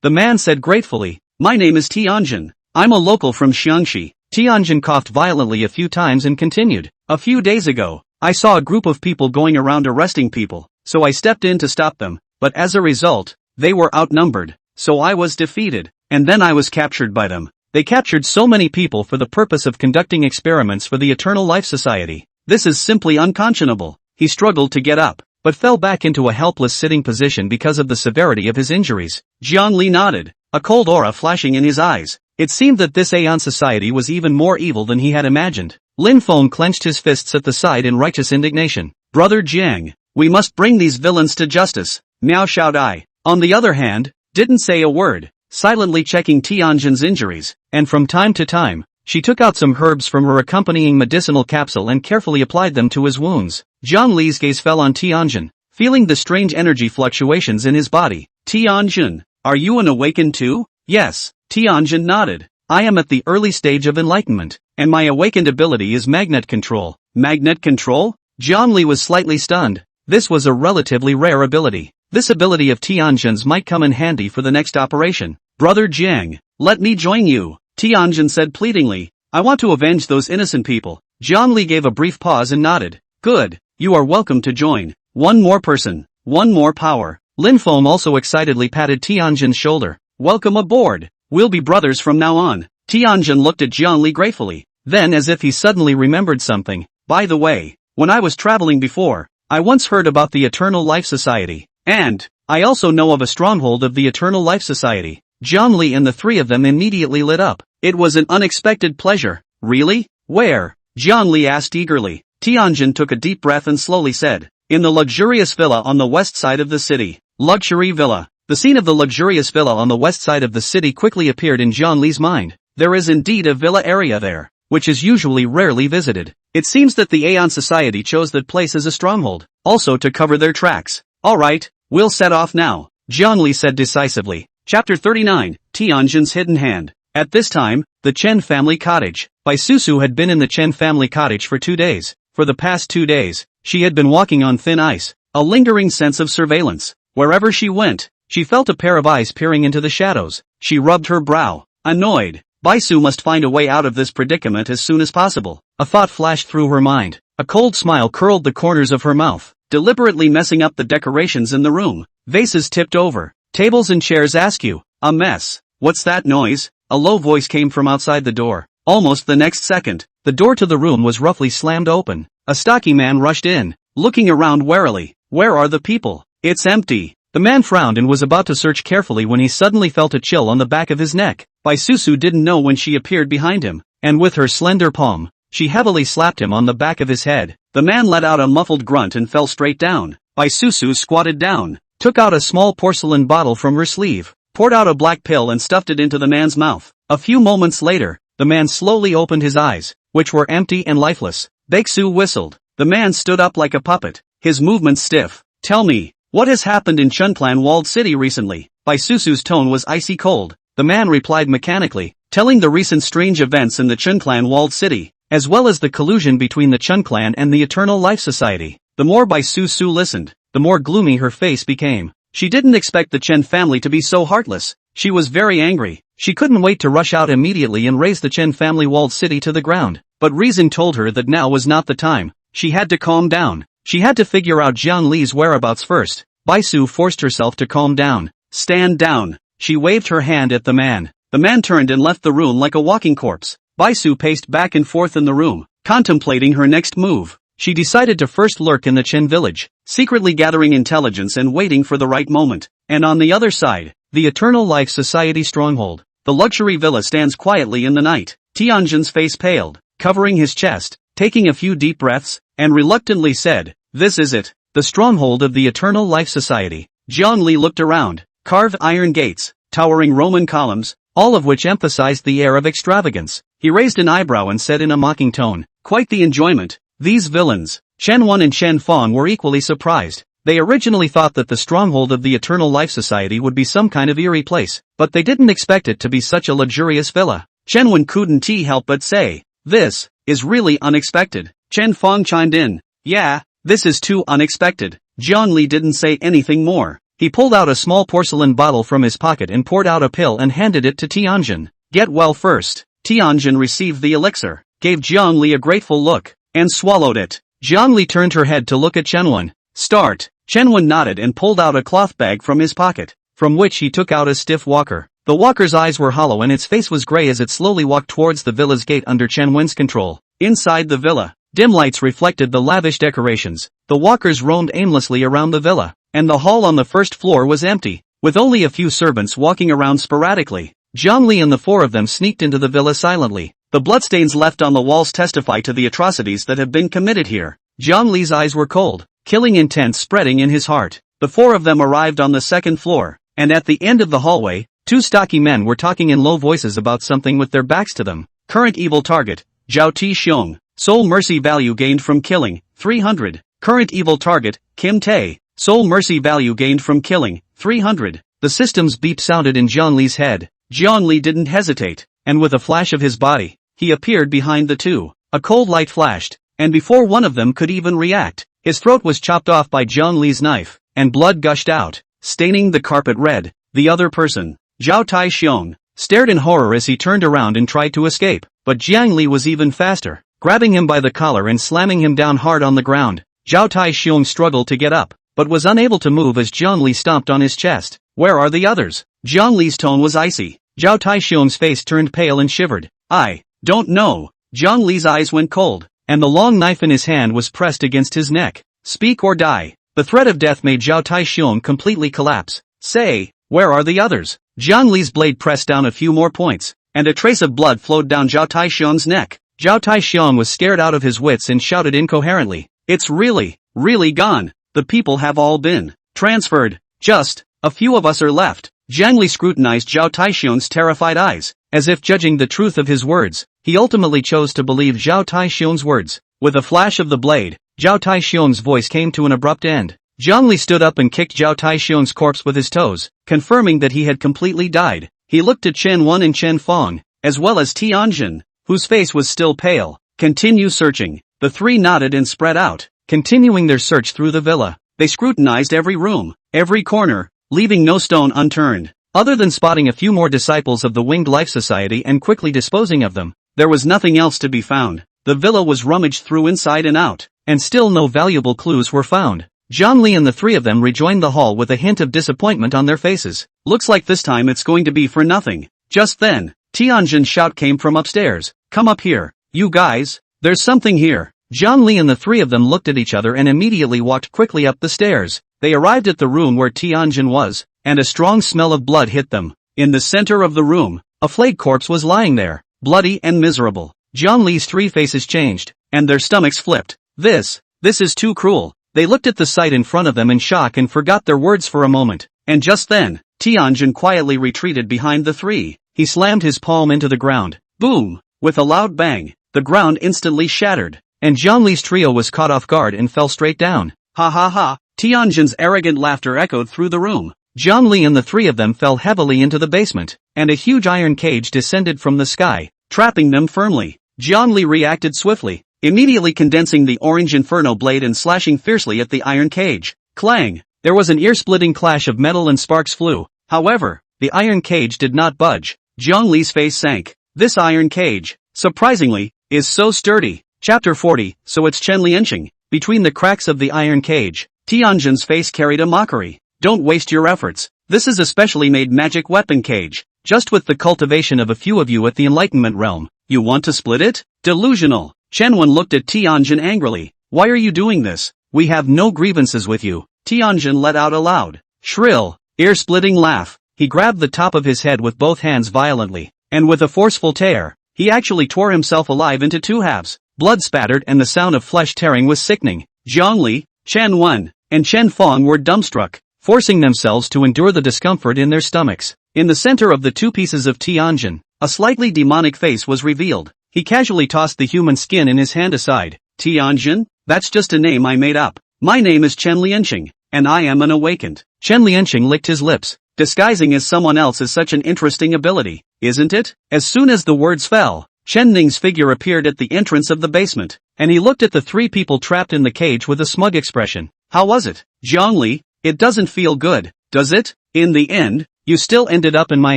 the man said gratefully. My name is Tianjin. I'm a local from Xiangxi. Tianjin coughed violently a few times and continued. A few days ago, I saw a group of people going around arresting people, so I stepped in to stop them, but as a result, they were outnumbered, so I was defeated, and then I was captured by them. They captured so many people for the purpose of conducting experiments for the Eternal Life Society. This is simply unconscionable. He struggled to get up, but fell back into a helpless sitting position because of the severity of his injuries. Zhongli nodded, a cold aura flashing in his eyes. It seemed that this Aeon society was even more evil than he had imagined. Lin Feng clenched his fists at the side in righteous indignation. Brother Jiang, we must bring these villains to justice. Miao Xiaodai, on the other hand, didn't say a word, silently checking Tianjin's injuries, and from time to time, she took out some herbs from her accompanying medicinal capsule and carefully applied them to his wounds. Zhang Li's gaze fell on Tianjin, feeling the strange energy fluctuations in his body. Tianjin, are you an awakened too? Yes, Tianjin nodded. I am at the early stage of enlightenment, and my awakened ability is magnet control. Magnet control? Zhang Li was slightly stunned. This was a relatively rare ability. This ability of Tianjin's might come in handy for the next operation. Brother Jiang, let me join you, Tianjin said pleadingly. I want to avenge those innocent people. Zhang Li gave a brief pause and nodded. Good, you are welcome to join. One more person, one more power. Lin Feng also excitedly patted Tianjin's shoulder. Welcome aboard. We'll be brothers from now on. Tianjin looked at Zhang Li gratefully. Then as if he suddenly remembered something. By the way, when I was traveling before, I once heard about the Eternal Life Society. And, I also know of a stronghold of the Eternal Life Society. Zhang Li and the three of them immediately lit up. It was an unexpected pleasure. Really? Where? Zhang Li asked eagerly. Tianjin took a deep breath and slowly said. In the luxurious villa on the west side of the city. Luxury villa. The scene of the luxurious villa on the west side of the city quickly appeared in Zhang Li's mind. There is indeed a villa area there, which is usually rarely visited. It seems that the Aeon Society chose that place as a stronghold, also to cover their tracks. Alright, we'll set off now, Zhang Li said decisively. Chapter 39, Tianjin's Hidden Hand. At this time, the Chen family cottage. Bai Susu had been in the Chen family cottage for 2 days. For the past 2 days, she had been walking on thin ice, a lingering sense of surveillance. Wherever she went, she felt a pair of eyes peering into the shadows. She rubbed her brow, annoyed. Baisu must find a way out of this predicament as soon as possible. A thought flashed through her mind. A cold smile curled the corners of her mouth, deliberately messing up the decorations in the room. Vases tipped over. Tables and chairs askew. A mess. What's that noise? A low voice came from outside the door. Almost the next second, the door to the room was roughly slammed open. A stocky man rushed in, looking around warily. Where are the people? It's empty. The man frowned and was about to search carefully when he suddenly felt a chill on the back of his neck. Bai Susu didn't know when she appeared behind him, and with her slender palm, she heavily slapped him on the back of his head. The man let out a muffled grunt and fell straight down. Bai Susu squatted down, took out a small porcelain bottle from her sleeve, poured out a black pill and stuffed it into the man's mouth. A few moments later, the man slowly opened his eyes, which were empty and lifeless. Baeksu whistled. The man stood up like a puppet, his movements stiff. Tell me, what has happened in Chunplan walled city recently? Bai Susu's tone was icy cold. The man replied mechanically, telling the recent strange events in the Chunplan walled city, as well as the collusion between the Chun clan and the Eternal Life Society. The more Bai Susu listened, the more gloomy her face became. She didn't expect the Chen family to be so heartless. She was very angry. She couldn't wait to rush out immediately and raze the Chen family walled city to the ground. But reason told her that now was not the time. She had to calm down. She had to figure out Zhang Li's whereabouts first. Baisu forced herself to calm down. Stand down. She waved her hand at the man. The man turned and left the room like a walking corpse. Baisu paced back and forth in the room, contemplating her next move. She decided to first lurk in the Chen village, secretly gathering intelligence and waiting for the right moment. And on the other side, the Eternal Life Society stronghold. The luxury villa stands quietly in the night. Tianjin's face paled, covering his chest, taking a few deep breaths, and reluctantly said, "This is it, the stronghold of the Eternal Life Society." Zhang Li looked around. Carved iron gates, towering Roman columns, all of which emphasized the air of extravagance. He raised an eyebrow and said in a mocking tone, "Quite the enjoyment. These villains." Chen Wen and Chen Fong were equally surprised. They originally thought that the stronghold of the Eternal Life Society would be some kind of eerie place, but they didn't expect it to be such a luxurious villa. Chen Wen couldn't help but say, "This is really unexpected." Chen Fong chimed in, "Yeah, this is too unexpected." Jiang Li didn't say anything more. He pulled out a small porcelain bottle from his pocket and poured out a pill and handed it to Tianjin. "Get well first." Tianjin received the elixir, gave Jiang Li a grateful look, and swallowed it. Jiang Li turned her head to look at Chen Wen. "Start." Chen Wen nodded and pulled out a cloth bag from his pocket, from which he took out a stiff walker. The walker's eyes were hollow and its face was gray as it slowly walked towards the villa's gate under Chen Wen's control. Inside the villa, dim lights reflected the lavish decorations. The walkers roamed aimlessly around the villa, and the hall on the first floor was empty, with only a few servants walking around sporadically. Jiang Li and the four of them sneaked into the villa silently. The bloodstains left on the walls testify to the atrocities that have been committed here. Jiang Li's eyes were cold, killing intent spreading in his heart. The four of them arrived on the second floor, and at the end of the hallway, two stocky men were talking in low voices about something with their backs to them. Current evil target, Zhao Ti Xiong. Soul mercy value gained from killing, 300. Current evil target, Kim Tae. Soul mercy value gained from killing, 300. The system's beep sounded in Jiang Li's head. Jiang Li didn't hesitate, and with a flash of his body, he appeared behind the two. A cold light flashed, and before one of them could even react, his throat was chopped off by Jiang Li's knife, and blood gushed out, staining the carpet red. The other person, Zhao Tai Xiong, stared in horror as he turned around and tried to escape, but Jiang Li was even faster, grabbing him by the collar and slamming him down hard on the ground. Zhao Tai Xiong struggled to get up, but was unable to move as Jiang Li stomped on his chest. "Where are the others?" Jiang Li's tone was icy. Zhao Tai Xiong's face turned pale and shivered. "I don't know." Jiang Li's eyes went cold, and the long knife in his hand was pressed against his neck. "Speak or die." The threat of death made Zhao Tai Xiong completely collapse. "Say, where are the others?" Jiang Li's blade pressed down a few more points, and a trace of blood flowed down Zhao Tai Xiong's neck. Zhao Tai Xiong was scared out of his wits and shouted incoherently, "It's really gone. The people have all been transferred. Just a few of us are left." Jiang Li scrutinized Zhao Tai Xiong's terrified eyes, as if judging the truth of his words. He ultimately chose to believe Zhao Tai Xiong's words. With a flash of the blade, Zhao Tai Xiong's voice came to an abrupt end. Jiang Li stood up and kicked Zhao Tai Xiong's corpse with his toes, confirming that he had completely died. He looked at Chen Wen and Chen Fong, as well as Tianjin, whose face was still pale. "Continue searching." The three nodded and spread out, continuing their search through the villa. They scrutinized every room, every corner, leaving no stone unturned. Other than spotting a few more disciples of the Winged Life Society and quickly disposing of them, there was nothing else to be found. The villa was rummaged through inside and out, and still no valuable clues were found. Jiang Li and the three of them rejoined the hall with a hint of disappointment on their faces. "Looks like this time it's going to be for nothing." Just then, Tianjin's shout came from upstairs. "Come up here, you guys, there's something here." Jiang Li and the three of them looked at each other and immediately walked quickly up the stairs. They arrived at the room where Tianjin was, and a strong smell of blood hit them. In the center of the room, a flayed corpse was lying there, bloody and miserable. Jiang Li's three faces changed, and their stomachs flipped. This is too cruel." They looked at the sight in front of them in shock and forgot their words for a moment. And just then, Tianjin quietly retreated behind the three. He slammed his palm into the ground. Boom! With a loud bang, the ground instantly shattered, and Jiang Li's trio was caught off guard and fell straight down. "Ha ha ha!" Tianjin's arrogant laughter echoed through the room. Jiang Li and the three of them fell heavily into the basement, and a huge iron cage descended from the sky, trapping them firmly. Jiang Li reacted swiftly, immediately condensing the orange inferno blade and slashing fiercely at the iron cage. Clang! There was an ear-splitting clash of metal and sparks flew. However, the iron cage did not budge. Jiang Li's face sank. This iron cage, surprisingly, is so sturdy. Chapter 40, so it's Chen Lianqing. Between the cracks of the iron cage, Tianjin's face carried a mockery. "Don't waste your efforts. This is a specially made magic weapon cage. Just with the cultivation of a few of you at the Enlightenment realm, you want to split it? Delusional." Chen Wen looked at Tianjin angrily. "Why are you doing this? We have no grievances with you." Tianjin let out a loud, shrill, ear-splitting laugh. He grabbed the top of his head with both hands violently, and with a forceful tear, he actually tore himself alive into two halves. Blood spattered and the sound of flesh tearing was sickening. Jiang Li, Chen Wen, and Chen Fong were dumbstruck, forcing themselves to endure the discomfort in their stomachs. In the center of the two pieces of Tianjin, a slightly demonic face was revealed. He casually tossed the human skin in his hand aside. Tianjin? That's just a name I made up. My name is Chen Lianqing, and I am an awakened. Chen Lianqing licked his lips. Disguising as someone else is such an interesting ability, isn't it? As soon as the words fell, Chen Ning's figure appeared at the entrance of the basement, and he looked at the three people trapped in the cage with a smug expression. How was it, Zhongli? It doesn't feel good, does it? In the end, you still ended up in my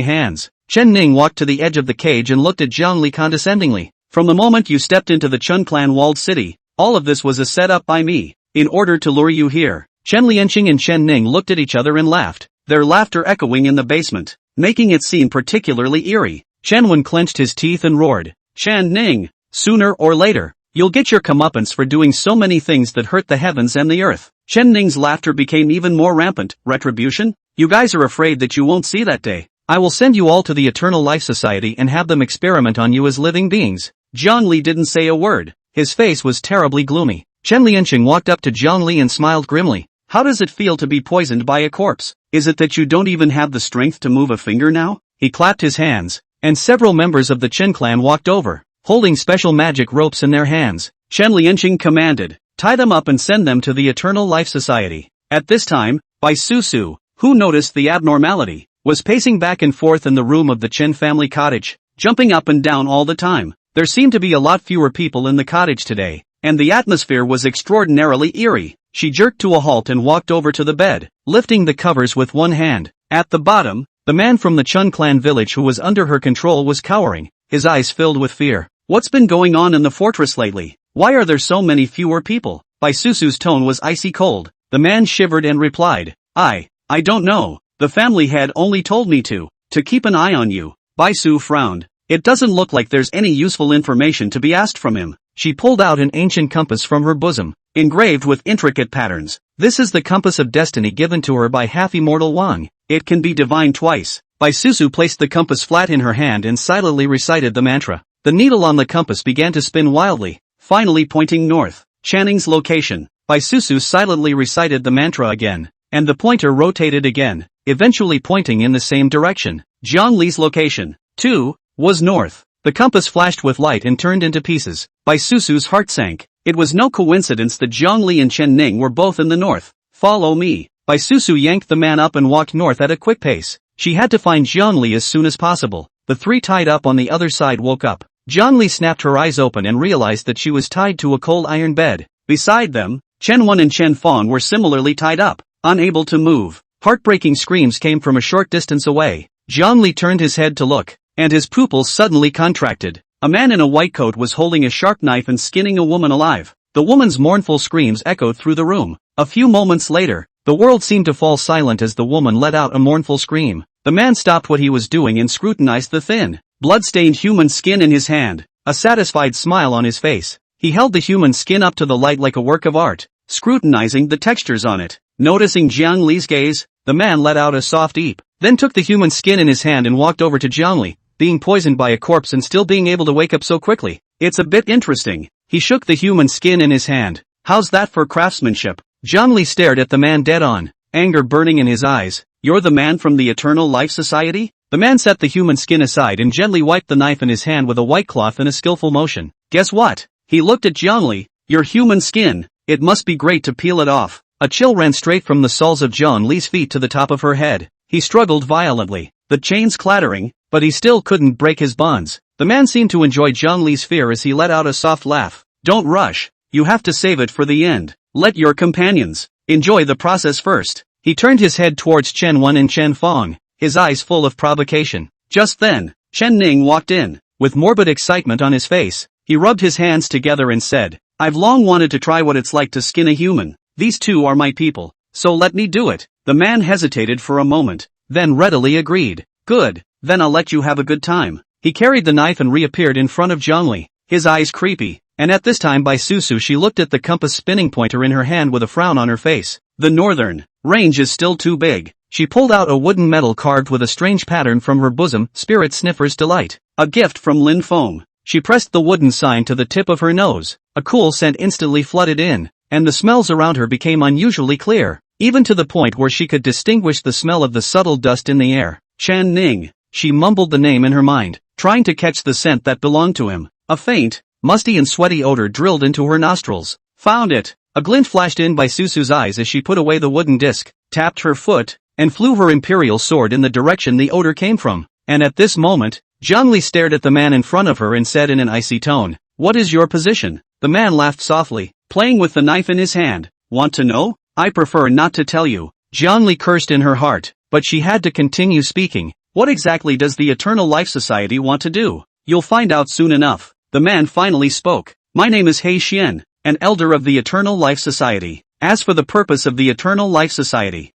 hands. Chen Ning walked to the edge of the cage and looked at Zhongli condescendingly. From the moment you stepped into the Chun clan walled city, all of this was a setup by me, in order to lure you here. Chen Lianqing and Chen Ning looked at each other and laughed, their laughter echoing in the basement, making it seem particularly eerie. Chen Wen clenched his teeth and roared, Chen Ning, sooner or later, you'll get your comeuppance for doing so many things that hurt the heavens and the earth. Chen Ning's laughter became even more rampant. Retribution? You guys are afraid that you won't see that day. I will send you all to the Eternal Life Society and have them experiment on you as living beings. Zhongli didn't say a word. His face was terribly gloomy. Chen Lianqing walked up to Zhongli and smiled grimly. How does it feel to be poisoned by a corpse? Is it that you don't even have the strength to move a finger now? He clapped his hands, and several members of the Chen clan walked over, holding special magic ropes in their hands. Chen Lianqing commanded, tie them up and send them to the Eternal Life Society. At this time, Bai Susu, who noticed the abnormality, was pacing back and forth in the room of the Chen family cottage, jumping up and down all the time. There seemed to be a lot fewer people in the cottage today, and the atmosphere was extraordinarily eerie. She jerked to a halt and walked over to the bed, lifting the covers with one hand. At the bottom, the man from the Chun clan village who was under her control was cowering, his eyes filled with fear. What's been going on in the fortress lately? Why are there so many fewer people? Bai Susu's tone was icy cold. The man shivered and replied, I don't know. The family had only told me to keep an eye on you. Bai Su frowned. It doesn't look like there's any useful information to be asked from him. She pulled out an ancient compass from her bosom, engraved with intricate patterns. This is the compass of destiny given to her by half-immortal Wang. It can be divined twice. Bai Susu placed the compass flat in her hand and silently recited the mantra. The needle on the compass began to spin wildly, finally pointing north. Channing's location. Bai Susu silently recited the mantra again, and the pointer rotated again, eventually pointing in the same direction. Zhongli's location, too, was north. The compass flashed with light and turned into pieces. Bai Susu's heart sank. It was no coincidence that Zhongli and Chen Ning were both in the north. Follow me. Bai Susu yanked the man up and walked north at a quick pace. She had to find Zhongli as soon as possible. The three tied up on the other side woke up. Zhongli snapped her eyes open and realized that she was tied to a cold iron bed. Beside them, Chen Wen and Chen Fong were similarly tied up, unable to move. Heartbreaking screams came from a short distance away. Zhongli turned his head to look, and his pupils suddenly contracted. A man in a white coat was holding a sharp knife and skinning a woman alive. The woman's mournful screams echoed through the room. A few moments later, the world seemed to fall silent as the woman let out a mournful scream. The man stopped what he was doing and scrutinized the thin, blood-stained human skin in his hand, a satisfied smile on his face. He held the human skin up to the light like a work of art, scrutinizing the textures on it. Noticing Jiang Li's gaze, the man let out a soft eep, then took the human skin in his hand and walked over to Jiang Li, being poisoned by a corpse and still being able to wake up so quickly. It's a bit interesting. He shook the human skin in his hand. How's that for craftsmanship? Jiang Li stared at the man dead on, anger burning in his eyes. You're the man from the Eternal Life Society? The man set the human skin aside and gently wiped the knife in his hand with a white cloth in a skillful motion. Guess what? He looked at Jiang Li. Your human skin. It must be great to peel it off. A chill ran straight from the soles of Jiang Li's feet to the top of her head. He struggled violently, the chains clattering, but he still couldn't break his bonds. The man seemed to enjoy Jiang Li's fear as he let out a soft laugh. Don't rush. You have to save it for the end. Let your companions enjoy the process first. He turned his head towards Chen Wen and Chen Fong, his eyes full of provocation. Just then, Chen Ning walked in. With morbid excitement on his face, he rubbed his hands together and said, I've long wanted to try what it's like to skin a human. These two are my people, so let me do it. The man hesitated for a moment, then readily agreed. Good, then I'll let you have a good time. He carried the knife and reappeared in front of Zhongli, his eyes creepy, and at this time Bai Susu she looked at the compass spinning pointer in her hand with a frown on her face. The northern range is still too big. She pulled out a wooden medal carved with a strange pattern from her bosom, Spirit Sniffer's Delight, a gift from Lin Feng. She pressed the wooden sign to the tip of her nose. A cool scent instantly flooded in, and the smells around her became unusually clear, even to the point where she could distinguish the smell of the subtle dust in the air. Chen Ning. She mumbled the name in her mind, trying to catch the scent that belonged to him. A faint, musty and sweaty odor drilled into her nostrils. Found it! A glint flashed in by Susu's eyes as she put away the wooden disc, tapped her foot, and flew her imperial sword in the direction the odor came from. And at this moment, Zhongli stared at the man in front of her and said in an icy tone, "What is your position?" The man laughed softly, playing with the knife in his hand. "Want to know? I prefer not to tell you." Zhongli cursed in her heart, but she had to continue speaking. "What exactly does the Eternal Life Society want to do? You'll find out soon enough." The man finally spoke. "My name is He Xian, an elder of the Eternal Life Society. As for the purpose of the Eternal Life Society,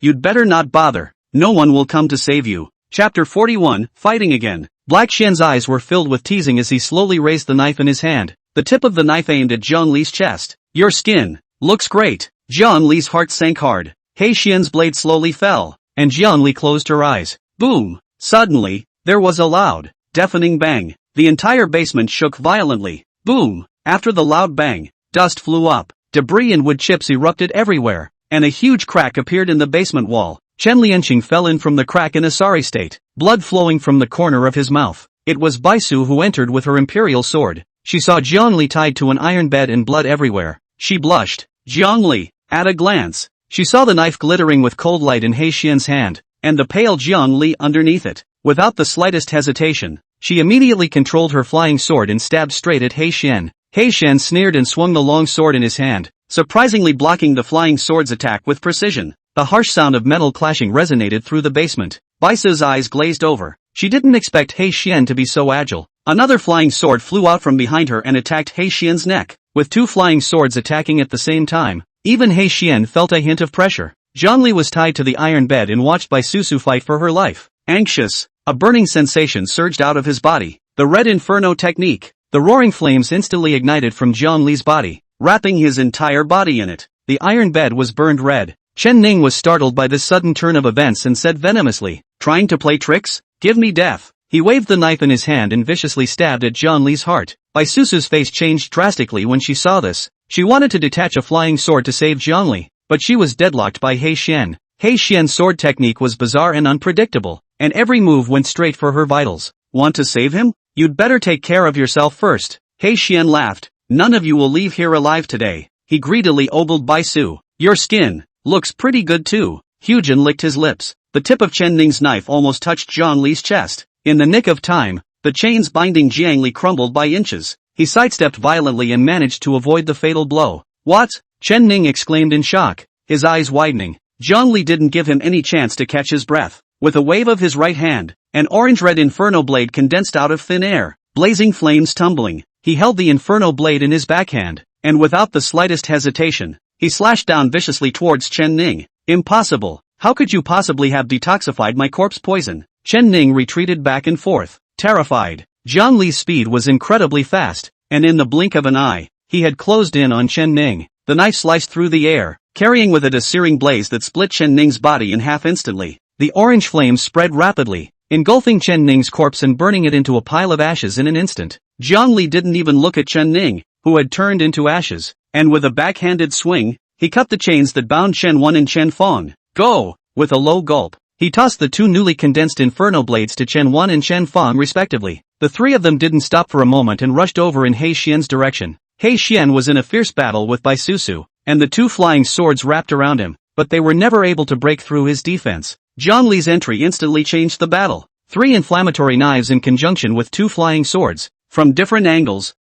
you'd better not bother. No one will come to save you." Chapter 41, Fighting Again. Black Xian's eyes were filled with teasing as he slowly raised the knife in his hand, the tip of the knife aimed at Zhongli's chest. "Your skin looks great." Zhongli's heart sank hard. He Xian's blade slowly fell, and Zhongli closed her eyes. Boom! Suddenly, there was a loud, deafening bang. The entire basement shook violently. Boom! After the loud bang, dust flew up, debris and wood chips erupted everywhere, and a huge crack appeared in the basement wall. Chen Lianqing fell in from the crack in a sorry state, blood flowing from the corner of his mouth. It was Baisu who entered with her imperial sword. She saw Zhongli tied to an iron bed and blood everywhere. She blushed. Zhongli, at a glance, she saw the knife glittering with cold light in He Xian's hand, and the pale Zhongli underneath it. Without the slightest hesitation, she immediately controlled her flying sword and stabbed straight at He Xian. He Xian sneered and swung the long sword in his hand, surprisingly blocking the flying sword's attack with precision. The harsh sound of metal clashing resonated through the basement. Baisu's eyes glazed over. She didn't expect He Xian to be so agile. Another flying sword flew out from behind her and attacked He Xian's neck. With two flying swords attacking at the same time, even He Xian felt a hint of pressure. Zhongli was tied to the iron bed and watched Baisu fight for her life. Anxious, a burning sensation surged out of his body. The Red Inferno technique. The roaring flames instantly ignited from Zhongli's body, wrapping his entire body in it. The iron bed was burned red. Chen Ning was startled by this sudden turn of events and said venomously, "Trying to play tricks? Give me death." He waved the knife in his hand and viciously stabbed at Zhongli's heart. Baisu's face changed drastically when she saw this. She wanted to detach a flying sword to save Zhongli, but she was deadlocked by He Xian. He Xian's sword technique was bizarre and unpredictable, and every move went straight for her vitals. "Want to save him? You'd better take care of yourself first." He Xian laughed. "None of you will leave here alive today." He greedily ogled Baisu. "Your skin looks pretty good too." Hyujin licked his lips. The tip of Chen Ning's knife almost touched Zhongli's chest. In the nick of time, the chains binding Jiangli crumbled by inches. He sidestepped violently and managed to avoid the fatal blow. "What?" Chen Ning exclaimed in shock, his eyes widening. Zhongli didn't give him any chance to catch his breath. With a wave of his right hand, an orange-red inferno blade condensed out of thin air, blazing flames tumbling. He held the inferno blade in his backhand, and without the slightest hesitation, he slashed down viciously towards Chen Ning. "Impossible! How could you possibly have detoxified my corpse poison?" Chen Ning retreated back and forth, terrified. Zhongli's speed was incredibly fast, and in the blink of an eye, he had closed in on Chen Ning. The knife sliced through the air, carrying with it a searing blaze that split Chen Ning's body in half instantly. The orange flames spread rapidly, engulfing Chen Ning's corpse and burning it into a pile of ashes in an instant. Zhongli didn't even look at Chen Ning, who had turned into ashes, and with a backhanded swing, he cut the chains that bound Chen Wan and Chen Fong. "Go!" With a low gulp, he tossed the two newly condensed inferno blades to Chen Wan and Chen Fong respectively. The three of them didn't stop for a moment and rushed over in He Xian's direction. He Xian was in a fierce battle with Baisusu, and the two flying swords wrapped around him, but they were never able to break through his defense. Zhongli's entry instantly changed the battle. Three inflammatory knives in conjunction with two flying swords, from different angles,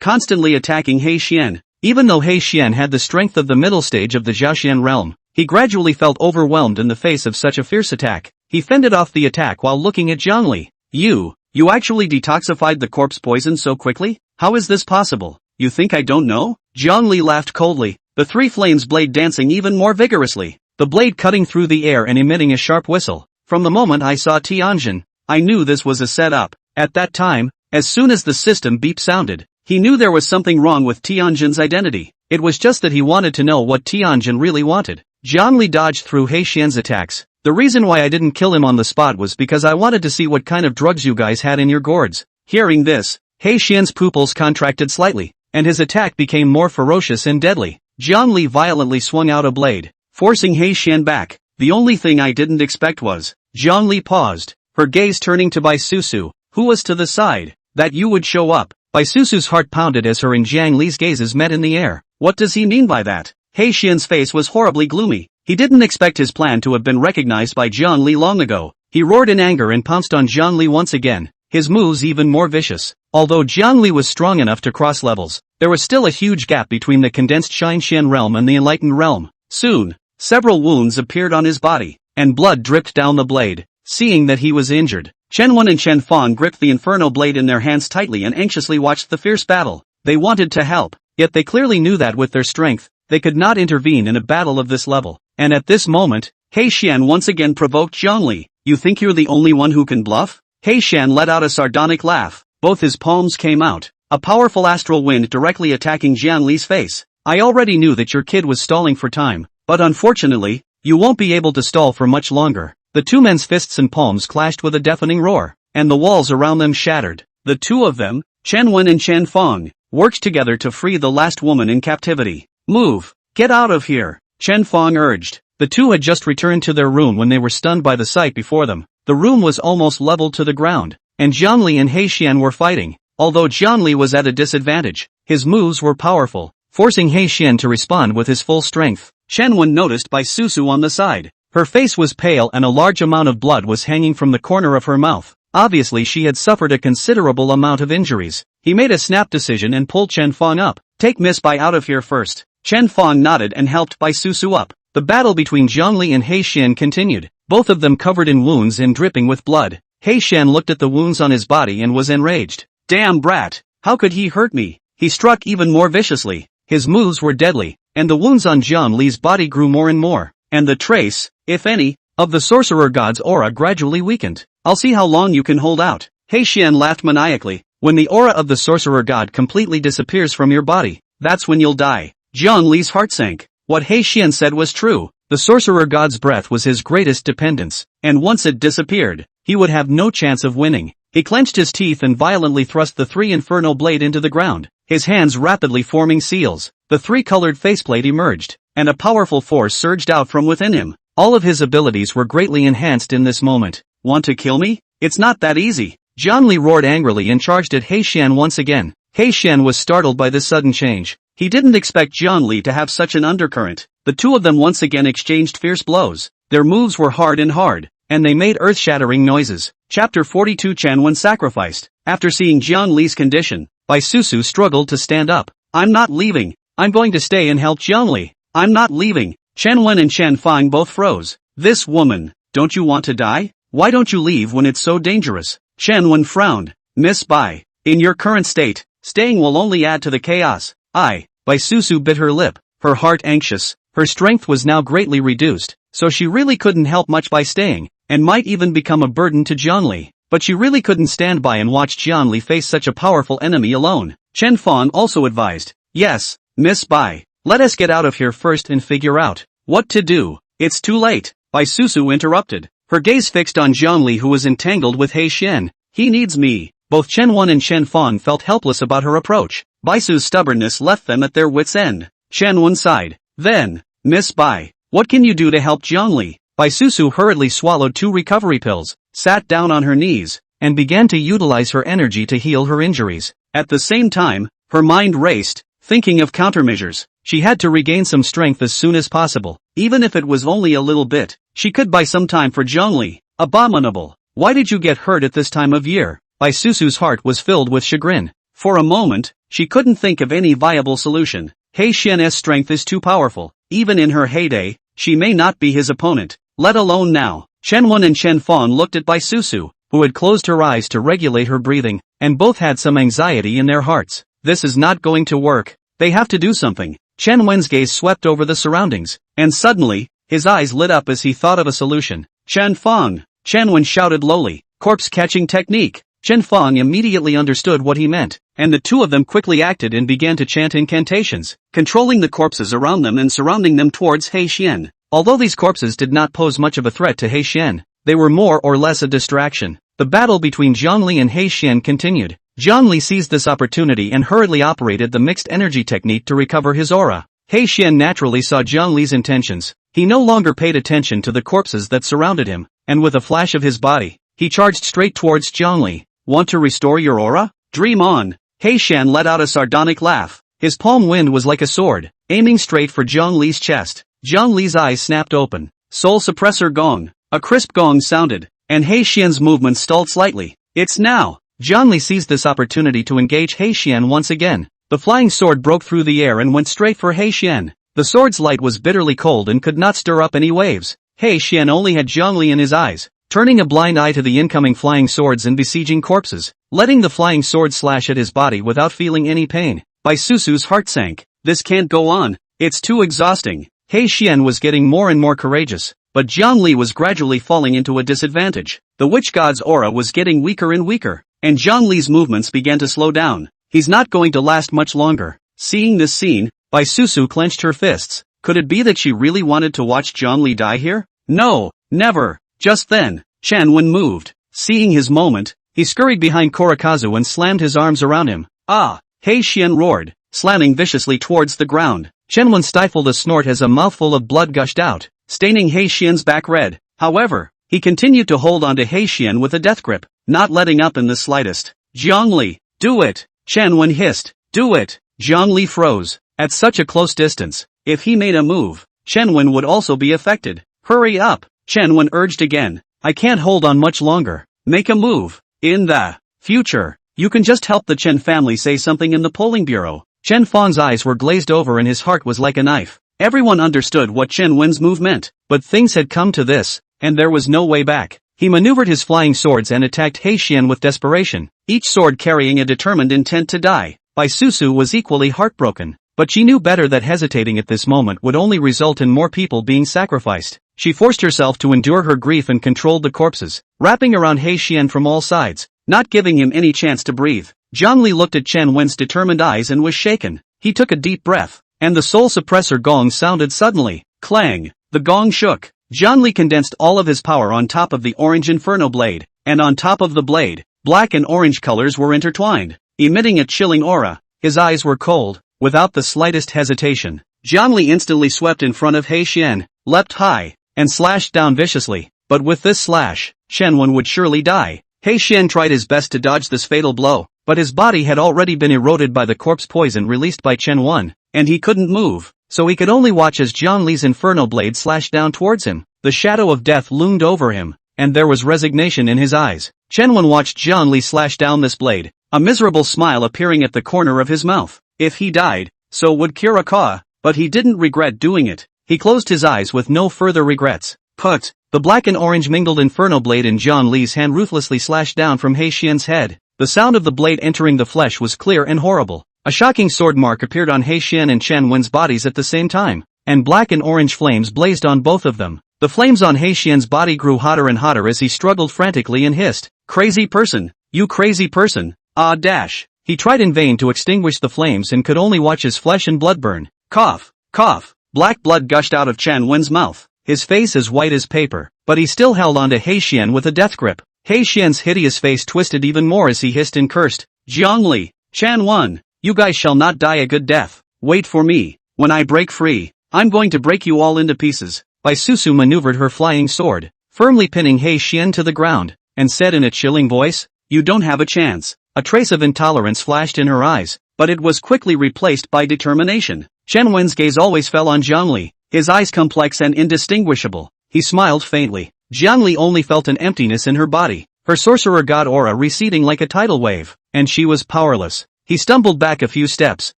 constantly attacking He Xian. Even though He Xian had the strength of the middle stage of the Zhaoxian realm, he gradually felt overwhelmed in the face of such a fierce attack. He fended off the attack while looking at Zhongli. You actually detoxified the corpse poison so quickly? How is this possible? You think I don't know?" Zhongli laughed coldly, the three flames blade dancing even more vigorously, the blade cutting through the air and emitting a sharp whistle. "From the moment I saw Tianjin, I knew this was a setup." At that time, as soon as the system beep sounded, he knew there was something wrong with Tianjin's identity. It was just that he wanted to know what Tianjin really wanted. Zhongli dodged through He Xian's attacks. "The reason why I didn't kill him on the spot was because I wanted to see what kind of drugs you guys had in your gourds." Hearing this, He Xian's pupils contracted slightly, and his attack became more ferocious and deadly. Zhongli violently swung out a blade, forcing He Xian back. "The only thing I didn't expect was, Zhongli paused, her gaze turning to Bai Susu, who was to the side. That you would show up. Bai Susu's heart pounded as her and Jiang Li's gazes met in the air. What does he mean by that? He Xian's face was horribly gloomy. He didn't expect his plan to have been recognized by Jiang Li long ago. He roared in anger and pounced on Jiang Li once again, his moves even more vicious. Although Jiang Li was strong enough to cross levels, there was still a huge gap between the condensed Xian realm and the enlightened realm. Soon, several wounds appeared on his body, and blood dripped down the blade. Seeing that he was injured, Chen Wen and Chen Fong gripped the inferno blade in their hands tightly and anxiously watched the fierce battle. They wanted to help, yet they clearly knew that with their strength, they could not intervene in a battle of this level. And at this moment, He Xian once again provoked Jiang Li. You think you're the only one who can bluff? He Xian let out a sardonic laugh. Both his palms came out, a powerful astral wind directly attacking Jiang Li's face. I already knew that your kid was stalling for time, but unfortunately, you won't be able to stall for much longer. The two men's fists and palms clashed with a deafening roar, and the walls around them shattered. The two of them, Chen Wen and Chen Fong, worked together to free the last woman in captivity. Move! Get out of here! Chen Fong urged. The two had just returned to their room when they were stunned by the sight before them. The room was almost leveled to the ground, and Jiang Li and He Xian were fighting. Although Jiang Li was at a disadvantage, his moves were powerful, forcing He Xian to respond with his full strength. Chen Wen noticed Bai Susu on the side. Her face was pale and a large amount of blood was hanging from the corner of her mouth. Obviously she had suffered a considerable amount of injuries. He made a snap decision and pulled Chen Fong up. Take Miss Bai out of here first. Chen Fong nodded and helped Bai Susu up. The battle between Jiang Li and He Xian continued, both of them covered in wounds and dripping with blood. He Xian looked at the wounds on his body and was enraged. Damn brat! How could he hurt me? He struck even more viciously. His moves were deadly, and the wounds on Jiang Li's body grew more and more, and the trace, if any, of the sorcerer god's aura gradually weakened. I'll see how long you can hold out. He Xian laughed maniacally. When the aura of the sorcerer god completely disappears from your body, that's when you'll die. Jiang Li's heart sank. What He Xian said was true. The sorcerer god's breath was his greatest dependence, and once it disappeared, he would have no chance of winning. He clenched his teeth and violently thrust the three inferno blade into the ground, his hands rapidly forming seals. The three-colored faceplate emerged, and a powerful force surged out from within him. All of his abilities were greatly enhanced in this moment. Want to kill me? It's not that easy. Jiang Li roared angrily and charged at He Xian once again. He Xian was startled by this sudden change. He didn't expect Jiang Li to have such an undercurrent. The two of them once again exchanged fierce blows. Their moves were hard, and they made earth-shattering noises. Chapter 42 Chen Wen sacrificed. After seeing Jiang Li's condition, Bai Susu struggled to stand up. I'm not leaving. I'm going to stay and help Jiang Li. I'm not leaving. Chen Wen and Chen Fang both froze. This woman, don't you want to die? Why don't you leave when it's so dangerous? Chen Wen frowned. Miss Bai, in your current state, staying will only add to the chaos. Bai Susu bit her lip, her heart anxious. Her strength was now greatly reduced, so she really couldn't help much by staying, and might even become a burden to Jiang Li. But she really couldn't stand by and watch Jiang Li face such a powerful enemy alone. Chen Fang also advised. Yes, Miss Bai, let us get out of here first and figure out what to do. It's too late. Bai Susu interrupted, her gaze fixed on Jiang Li who was entangled with He Xian. He needs me. Both Chen Wen and Chen Fang felt helpless about her approach. Bai Su's stubbornness left them at their wits' end. Chen Wen sighed. Then, Miss Bai, what can you do to help Jiang Li? Bai Susu hurriedly swallowed 2 recovery pills, sat down on her knees, and began to utilize her energy to heal her injuries. At the same time, her mind raced, thinking of countermeasures. She had to regain some strength as soon as possible. Even if it was only a little bit, she could buy some time for Jiang Li. Abominable. Why did you get hurt at this time of year? Bai Susu's heart was filled with chagrin. For a moment, she couldn't think of any viable solution. He Xian's strength is too powerful. Even in her heyday, she may not be his opponent, let alone now. Chen Wen and Chen Fang looked at Bai Susu, who had closed her eyes to regulate her breathing, and both had some anxiety in their hearts. This is not going to work. They have to do something. Chen Wen's gaze swept over the surroundings, and suddenly, his eyes lit up as he thought of a solution. Chen Fang! Chen Wen shouted lowly, corpse-catching technique. Chen Fang immediately understood what he meant, and the two of them quickly acted and began to chant incantations, controlling the corpses around them and surrounding them towards He Xian. Although these corpses did not pose much of a threat to He Xian, they were more or less a distraction. The battle between Jiang Li and He Xian continued. Jiang Li seized this opportunity and hurriedly operated the mixed energy technique to recover his aura. He Xian naturally saw Jiang Li's intentions. He no longer paid attention to the corpses that surrounded him. and with a flash of his body, he charged straight towards Zhongli. Want to restore your aura? Dream on. He Xian let out a sardonic laugh. His palm wind was like a sword, aiming straight for Zhongli's chest. Zhongli's eyes snapped open. Soul suppressor gong. A crisp gong sounded, and He Xian's movement stalled slightly. It's now. Zhongli seized this opportunity to engage He Xian once again. The flying sword broke through the air and went straight for He Xian. The sword's light was bitterly cold and could not stir up any waves. He Xian only had Zhongli in his eyes, turning a blind eye to the incoming flying swords and besieging corpses, letting the flying sword slash at his body without feeling any pain. Bai Susu's heart sank. This can't go on. It's too exhausting. He Xian was getting more and more courageous, but Zhongli was gradually falling into a disadvantage. The witch god's aura was getting weaker and weaker, and Zhongli's movements began to slow down. He's not going to last much longer. Seeing this scene, Bai Susu clenched her fists. Could it be that she really wanted to watch Zhongli die here? No, never. Just then, Chen Wen moved. Seeing his moment, he scurried behind Korikazu and slammed his arms around him. Ah! He Xian roared, slamming viciously towards the ground. Chen Wen stifled a snort as a mouthful of blood gushed out, staining He Xian's back red. However, he continued to hold onto He Xian with a death grip, not letting up in the slightest. Zhongli, do it! Chen Wen hissed. Do it! Zhongli froze. At such a close distance, if he made a move, Chen Wen would also be affected. Hurry up! Chen Wen urged again. I can't hold on much longer. Make a move. In the future, you can just help the Chen family say something in the polling bureau. Chen Fang's eyes were glazed over and his heart was like a knife. Everyone understood what Chen Wen's move meant, but things had come to this, and there was no way back. He maneuvered his flying swords and attacked He Xian with desperation, each sword carrying a determined intent to die. Bai Susu was equally heartbroken, but she knew better that hesitating at this moment would only result in more people being sacrificed. She forced herself to endure her grief and controlled the corpses, wrapping around He Xian from all sides, not giving him any chance to breathe. Zhongli looked at Chen Wen's determined eyes and was shaken. He took a deep breath, and the soul suppressor gong sounded suddenly. Clang! The gong shook. Zhongli condensed all of his power on top of the orange inferno blade, and on top of the blade, black and orange colors were intertwined, emitting a chilling aura. His eyes were cold. Without the slightest hesitation, Zhongli instantly swept in front of He Xian, leapt high, and slashed down viciously. But with this slash, Chen Wen would surely die. He Xian tried his best to dodge this fatal blow, but his body had already been eroded by the corpse poison released by Chen Wen, and he couldn't move, so he could only watch as Zhongli's inferno blade slashed down towards him. The shadow of death loomed over him, and there was resignation in his eyes. Chen Wen watched Zhongli slash down this blade, a miserable smile appearing at the corner of his mouth. If he died, so would Kirikawa, but he didn't regret doing it. He closed his eyes with no further regrets. Put! The black and orange mingled inferno blade in Zhongli's hand ruthlessly slashed down from He Xian's head. The sound of the blade entering the flesh was clear and horrible. A shocking sword mark appeared on He Xian and Chen Wen's bodies at the same time, and black and orange flames blazed on both of them. The flames on He Xian's body grew hotter and hotter as he struggled frantically and hissed, "Crazy person! You crazy person! Ah dash!" He tried in vain to extinguish the flames and could only watch his flesh and blood burn. Cough! Cough! Black blood gushed out of Chen Wen's mouth, his face as white as paper, but he still held on to He Xian with a death grip. He Xian's hideous face twisted even more as he hissed and cursed. Zhongli! Chen Wen! You guys shall not die a good death. Wait for me. When I break free, I'm going to break you all into pieces. Bai Susu maneuvered her flying sword, firmly pinning He Xian to the ground, and said in a chilling voice, "You don't have a chance." A trace of intolerance flashed in her eyes, but it was quickly replaced by determination. Chen Wen's gaze always fell on Zhongli, his eyes complex and indistinguishable. He smiled faintly. Zhongli only felt an emptiness in her body, her sorcerer god aura receding like a tidal wave, and she was powerless. He stumbled back a few steps,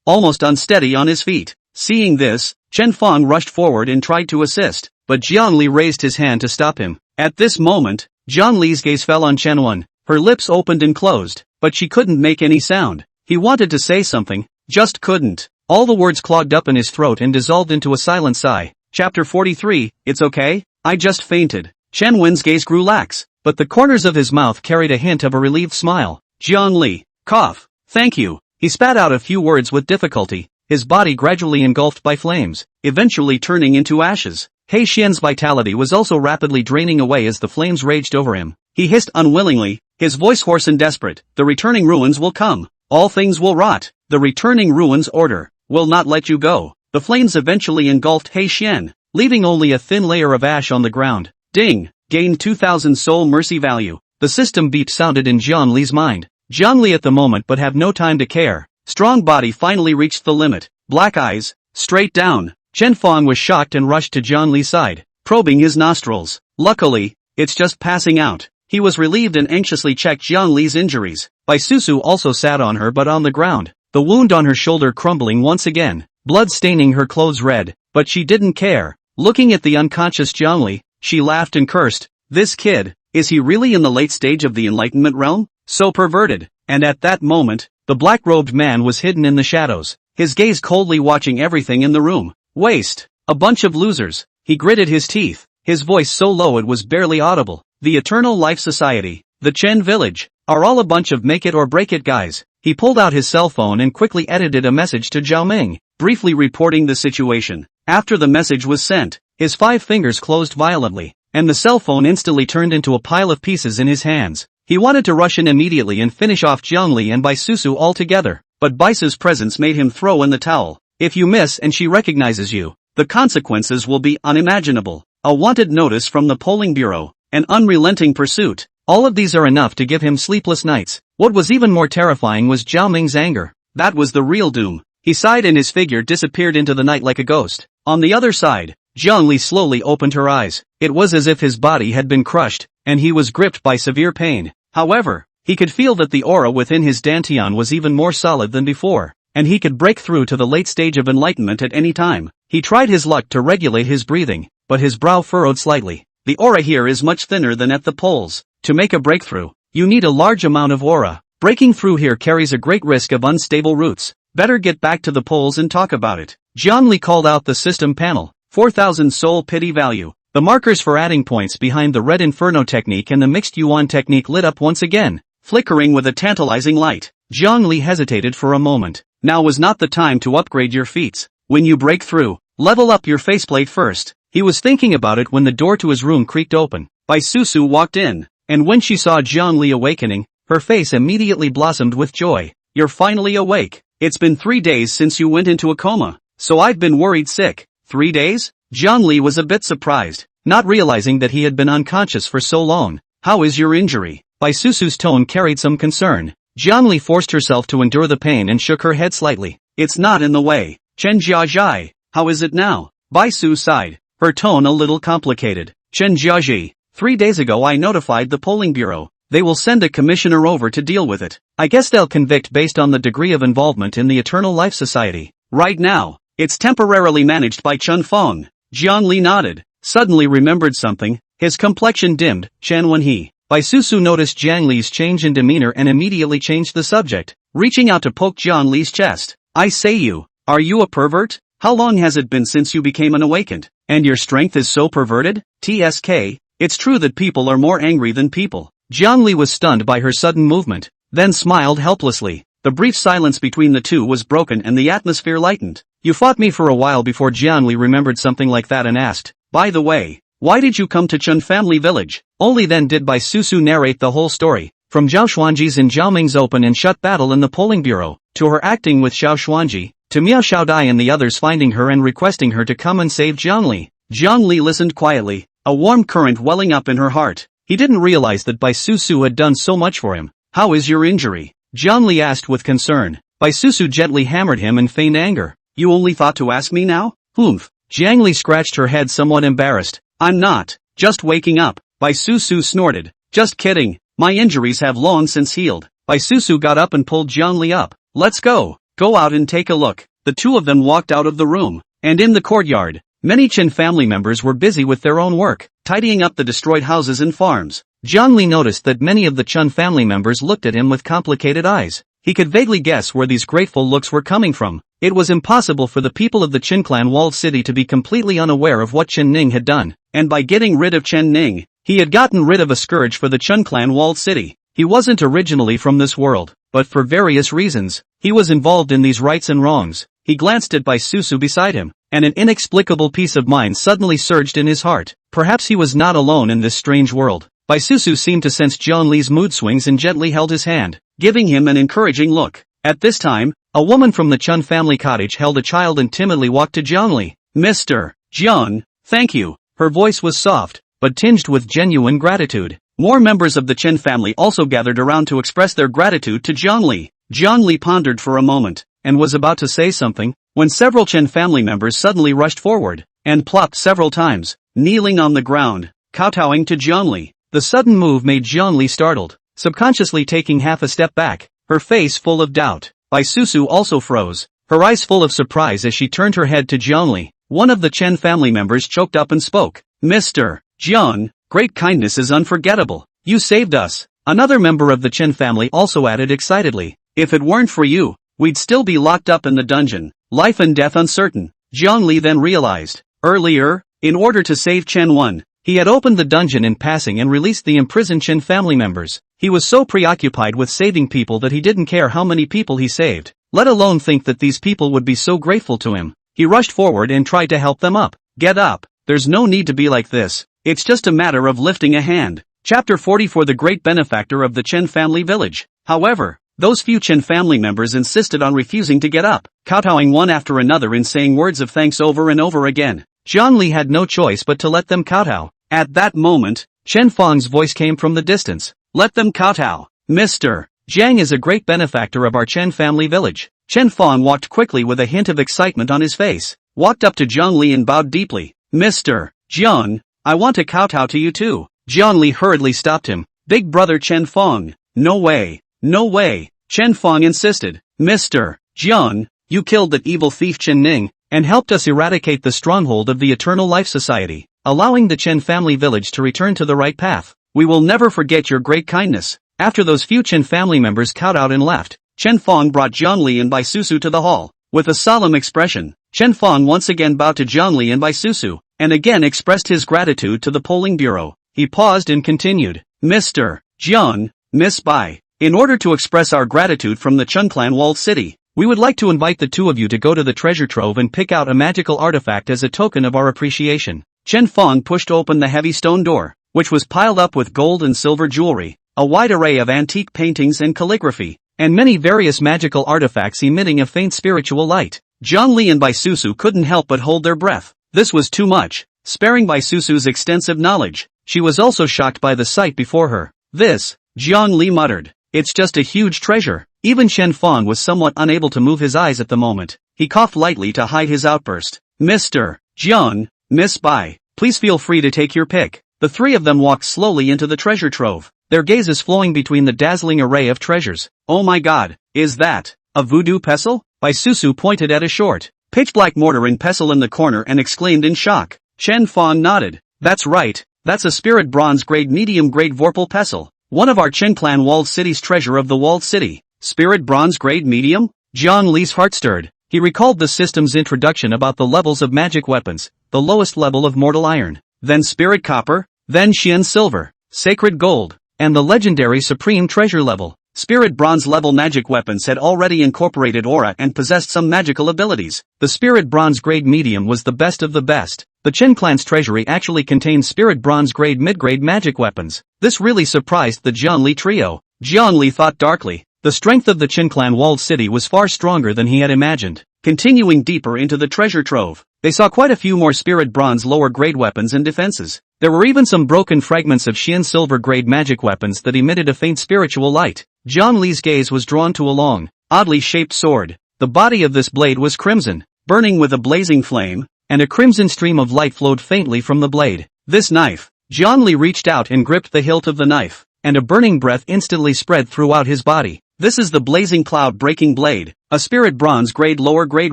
almost unsteady on his feet. Seeing this, Chen Fang rushed forward and tried to assist, but Zhongli raised his hand to stop him. At this moment, Zhongli's gaze fell on Chen Wen. Her lips opened and closed, but she couldn't make any sound. He wanted to say something, just couldn't. All the words clogged up in his throat and dissolved into a silent sigh. Chapter 43, It's okay, I just fainted. Chen Wen's gaze grew lax, but the corners of his mouth carried a hint of a relieved smile. Zhongli, cough, thank you. He spat out a few words with difficulty, his body gradually engulfed by flames, eventually turning into ashes. He Xian's vitality was also rapidly draining away as the flames raged over him. He hissed unwillingly, his voice hoarse and desperate, "The returning ruins will come. All things will rot. The returning ruins order will not let you go." The flames eventually engulfed He Xian, leaving only a thin layer of ash on the ground. Ding! gained 2000 soul mercy value. The system beep sounded in Jiang Li's mind. Jiang Li at the moment but have no time to care. Strong body finally reached the limit. Black eyes, straight down. Chen Fong was shocked and rushed to Jiang Li's side, probing his nostrils. Luckily, it's just passing out. He was relieved and anxiously checked Jiang Li's injuries. Bai Susu also sat on her but on the ground, the wound on her shoulder crumbling once again, blood staining her clothes red, but she didn't care. Looking at the unconscious Jiang Li, she laughed and cursed. This kid, is he really in the late stage of the enlightenment realm? So perverted. And at that moment, the black-robed man was hidden in the shadows, his gaze coldly watching everything in the room. Waste. A bunch of losers. He gritted his teeth, his voice so low it was barely audible. The Eternal Life Society, the Chen Village, are all a bunch of make-it-or-break-it guys. He pulled out his cell phone and quickly edited a message to Zhao Ming, briefly reporting the situation. After the message was sent, his 5 fingers closed violently, and the cell phone instantly turned into a pile of pieces in his hands. He wanted to rush in immediately and finish off Jiang Li and Bai Susu altogether, but Baisu's presence made him throw in the towel. If you miss and she recognizes you, the consequences will be unimaginable. A wanted notice from the polling bureau, an unrelenting pursuit. All of these are enough to give him sleepless nights. What was even more terrifying was Zhao Ming's anger. That was the real doom. He sighed and his figure disappeared into the night like a ghost. On the other side, Jiang Li slowly opened her eyes. It was as if his body had been crushed, and he was gripped by severe pain. However, he could feel that the aura within his dantian was even more solid than before, and he could break through to the late stage of enlightenment at any time. He tried his luck to regulate his breathing, but his brow furrowed slightly. The aura here is much thinner than at the poles. To make a breakthrough, you need a large amount of aura. Breaking through here carries a great risk of unstable roots. Better get back to the poles and talk about it. Jiang Li called out the system panel. 4000 soul pity value. The markers for adding points behind the red inferno technique and the mixed yuan technique lit up once again, flickering with a tantalizing light. Jiang Li hesitated for a moment. Now was not the time to upgrade your feats. When you break through, level up your faceplate first. He was thinking about it when the door to his room creaked open. Bai Susu walked in, and when she saw Jiang Li awakening, her face immediately blossomed with joy. You're finally awake. It's been 3 days since you went into a coma, so I've been worried sick. 3 days? Jiang Li was a bit surprised, not realizing that he had been unconscious for so long. How is your injury? Bai Susu's tone carried some concern. Jiang Li forced herself to endure the pain and shook her head slightly. It's not in the way. Chen Jiazhai, how is it now? Bai Su sighed, her tone a little complicated. Chen Jiazhi, 3 days ago I notified the polling bureau. They will send a commissioner over to deal with it. I guess they'll convict based on the degree of involvement in the Eternal Life Society. Right now, it's temporarily managed by Chen Fong. Jiang Li nodded, suddenly remembered something, his complexion dimmed. Chen Wenhe. Bai Susu noticed Jiang Li's change in demeanor and immediately changed the subject, reaching out to poke Jiang Li's chest. I say are you a pervert? How long has it been since you became an awakened? And your strength is so perverted? TSK, it's true that people are more angry than people. Jiang Li was stunned by her sudden movement, then smiled helplessly. The brief silence between the two was broken and the atmosphere lightened. You fought me for a while before Jiang Li remembered something like that and asked, by the way, why did you come to Chen Family Village? Only then did Bai Susu narrate the whole story, from Zhao Xuanji's and Zhao Ming's open and shut battle in the polling bureau, to her acting with Xiao Xuanji, to Miao Xiaodai and the others finding her and requesting her to come and save Jiang Li. Jiang Li listened quietly, a warm current welling up in her heart. He didn't realize that Bai Susu had done so much for him. How is your injury? Jiang Li asked with concern. Bai Susu gently hammered him in feigned anger. You only thought to ask me now? Humph. Jiang Li scratched her head somewhat embarrassed. I'm not, just waking up. Bai Susu snorted. Just kidding, my injuries have long since healed. Bai Susu got up and pulled Jiang Li up. Let's go. Go out and take a look. The two of them walked out of the room, and in the courtyard, many Chen family members were busy with their own work, tidying up the destroyed houses and farms. Jiang Li noticed that many of the Chen family members looked at him with complicated eyes. He could vaguely guess where these grateful looks were coming from. It was impossible for the people of the Qin clan walled city to be completely unaware of what Chen Ning had done, and by getting rid of Chen Ning, he had gotten rid of a scourge for the Chen clan walled city. He wasn't originally from this world, but for various reasons, he was involved in these rights and wrongs. He glanced at Bai Susu beside him, and an inexplicable peace of mind suddenly surged in his heart. Perhaps he was not alone in this strange world. Bai Susu seemed to sense Jiang Li's mood swings and gently held his hand, giving him an encouraging look. At this time, a woman from the Chun family cottage held a child and timidly walked to Jiang Li. Mr. Jiang, thank you. Her voice was soft, but tinged with genuine gratitude. More members of the Chen family also gathered around to express their gratitude to Zhongli. Zhongli pondered for a moment, and was about to say something, when several Chen family members suddenly rushed forward, and plopped several times, kneeling on the ground, kowtowing to Zhongli. The sudden move made Zhongli startled, subconsciously taking half a step back, her face full of doubt. Bai Susu also froze, her eyes full of surprise as she turned her head to Zhongli. One of the Chen family members choked up and spoke. Mr. Jiang, great kindness is unforgettable. You saved us. Another member of the Chen family also added excitedly. If it weren't for you, we'd still be locked up in the dungeon, life and death uncertain. Zhongli then realized. Earlier, in order to save Chen 1, he had opened the dungeon in passing and released the imprisoned Chen family members. He was so preoccupied with saving people that he didn't care how many people he saved, let alone think that these people would be so grateful to him. He rushed forward and tried to help them up. Get up, there's no need to be like this, it's just a matter of lifting a hand. Chapter 44 The Great Benefactor of the Chen Family Village. However, those few Chen family members insisted on refusing to get up, kowtowing one after another and saying words of thanks over and over again. Zhongli had no choice but to let them kowtow. At that moment, Chen Fang's voice came from the distance. Let them kowtow. Mr. Jiang is a great benefactor of our Chen family village. Chen Fang walked quickly with a hint of excitement on his face, walked up to Zhongli and bowed deeply. Mr. Jiang, I want to kowtow to you too. Zhongli hurriedly stopped him. Big brother Chen Fang. No way. No way. Chen Fang insisted. Mr. Jiang, you killed that evil thief Chen Ning, and helped us eradicate the stronghold of the Eternal Life Society, allowing the Chen family village to return to the right path. We will never forget your great kindness. After those few Chen family members kowtowed and left, Chen Fang brought Zhongli and Bai Susu to the hall. With a solemn expression, Chen Fang once again bowed to Zhongli and Bai Susu, and again expressed his gratitude to the polling bureau. He paused and continued. Mr. Jiang, Miss Bai, in order to express our gratitude from the Chen clan walled city, we would like to invite the two of you to go to the treasure trove and pick out a magical artifact as a token of our appreciation. Chen Fang pushed open the heavy stone door, which was piled up with gold and silver jewelry, a wide array of antique paintings and calligraphy, and many various magical artifacts emitting a faint spiritual light. Zhongli and Bai Susu couldn't help but hold their breath. This was too much, sparing Bai Susu's extensive knowledge. She was also shocked by the sight before her. This, Zhongli muttered. It's just a huge treasure. Even Chen Fang was somewhat unable to move his eyes at the moment. He coughed lightly to hide his outburst. Mr. Jiang, Miss Bai, please feel free to take your pick. The three of them walked slowly into the treasure trove, their gazes flowing between the dazzling array of treasures. Oh my god, is that a voodoo pestle? Bai Susu pointed at a short, pitch-black mortar and pestle in the corner and exclaimed in shock. Chen Fang nodded. That's right, that's a spirit bronze grade medium grade vorpal pestle, one of our Chen clan walled city's treasure of the walled city. Spirit bronze grade medium? Zhongli's heart stirred. He recalled the system's introduction about the levels of magic weapons, the lowest level of mortal iron, then spirit copper, then Xian silver, sacred gold, and the legendary supreme treasure level. Spirit bronze level magic weapons had already incorporated aura and possessed some magical abilities. The spirit bronze grade medium was the best of the best. The Chen clan's treasury actually contained spirit bronze grade mid-grade magic weapons. This really surprised the Zhongli trio. Zhongli thought darkly. The strength of the Chen clan walled city was far stronger than he had imagined. Continuing deeper into the treasure trove, they saw quite a few more spirit bronze lower grade weapons and defenses. There were even some broken fragments of Xian silver grade magic weapons that emitted a faint spiritual light. Zhongli's gaze was drawn to a long, oddly shaped sword. The body of this blade was crimson, burning with a blazing flame, and a crimson stream of light flowed faintly from the blade. This knife. Zhongli reached out and gripped the hilt of the knife, and a burning breath instantly spread throughout his body. This is the blazing cloud breaking blade, a spirit bronze grade lower grade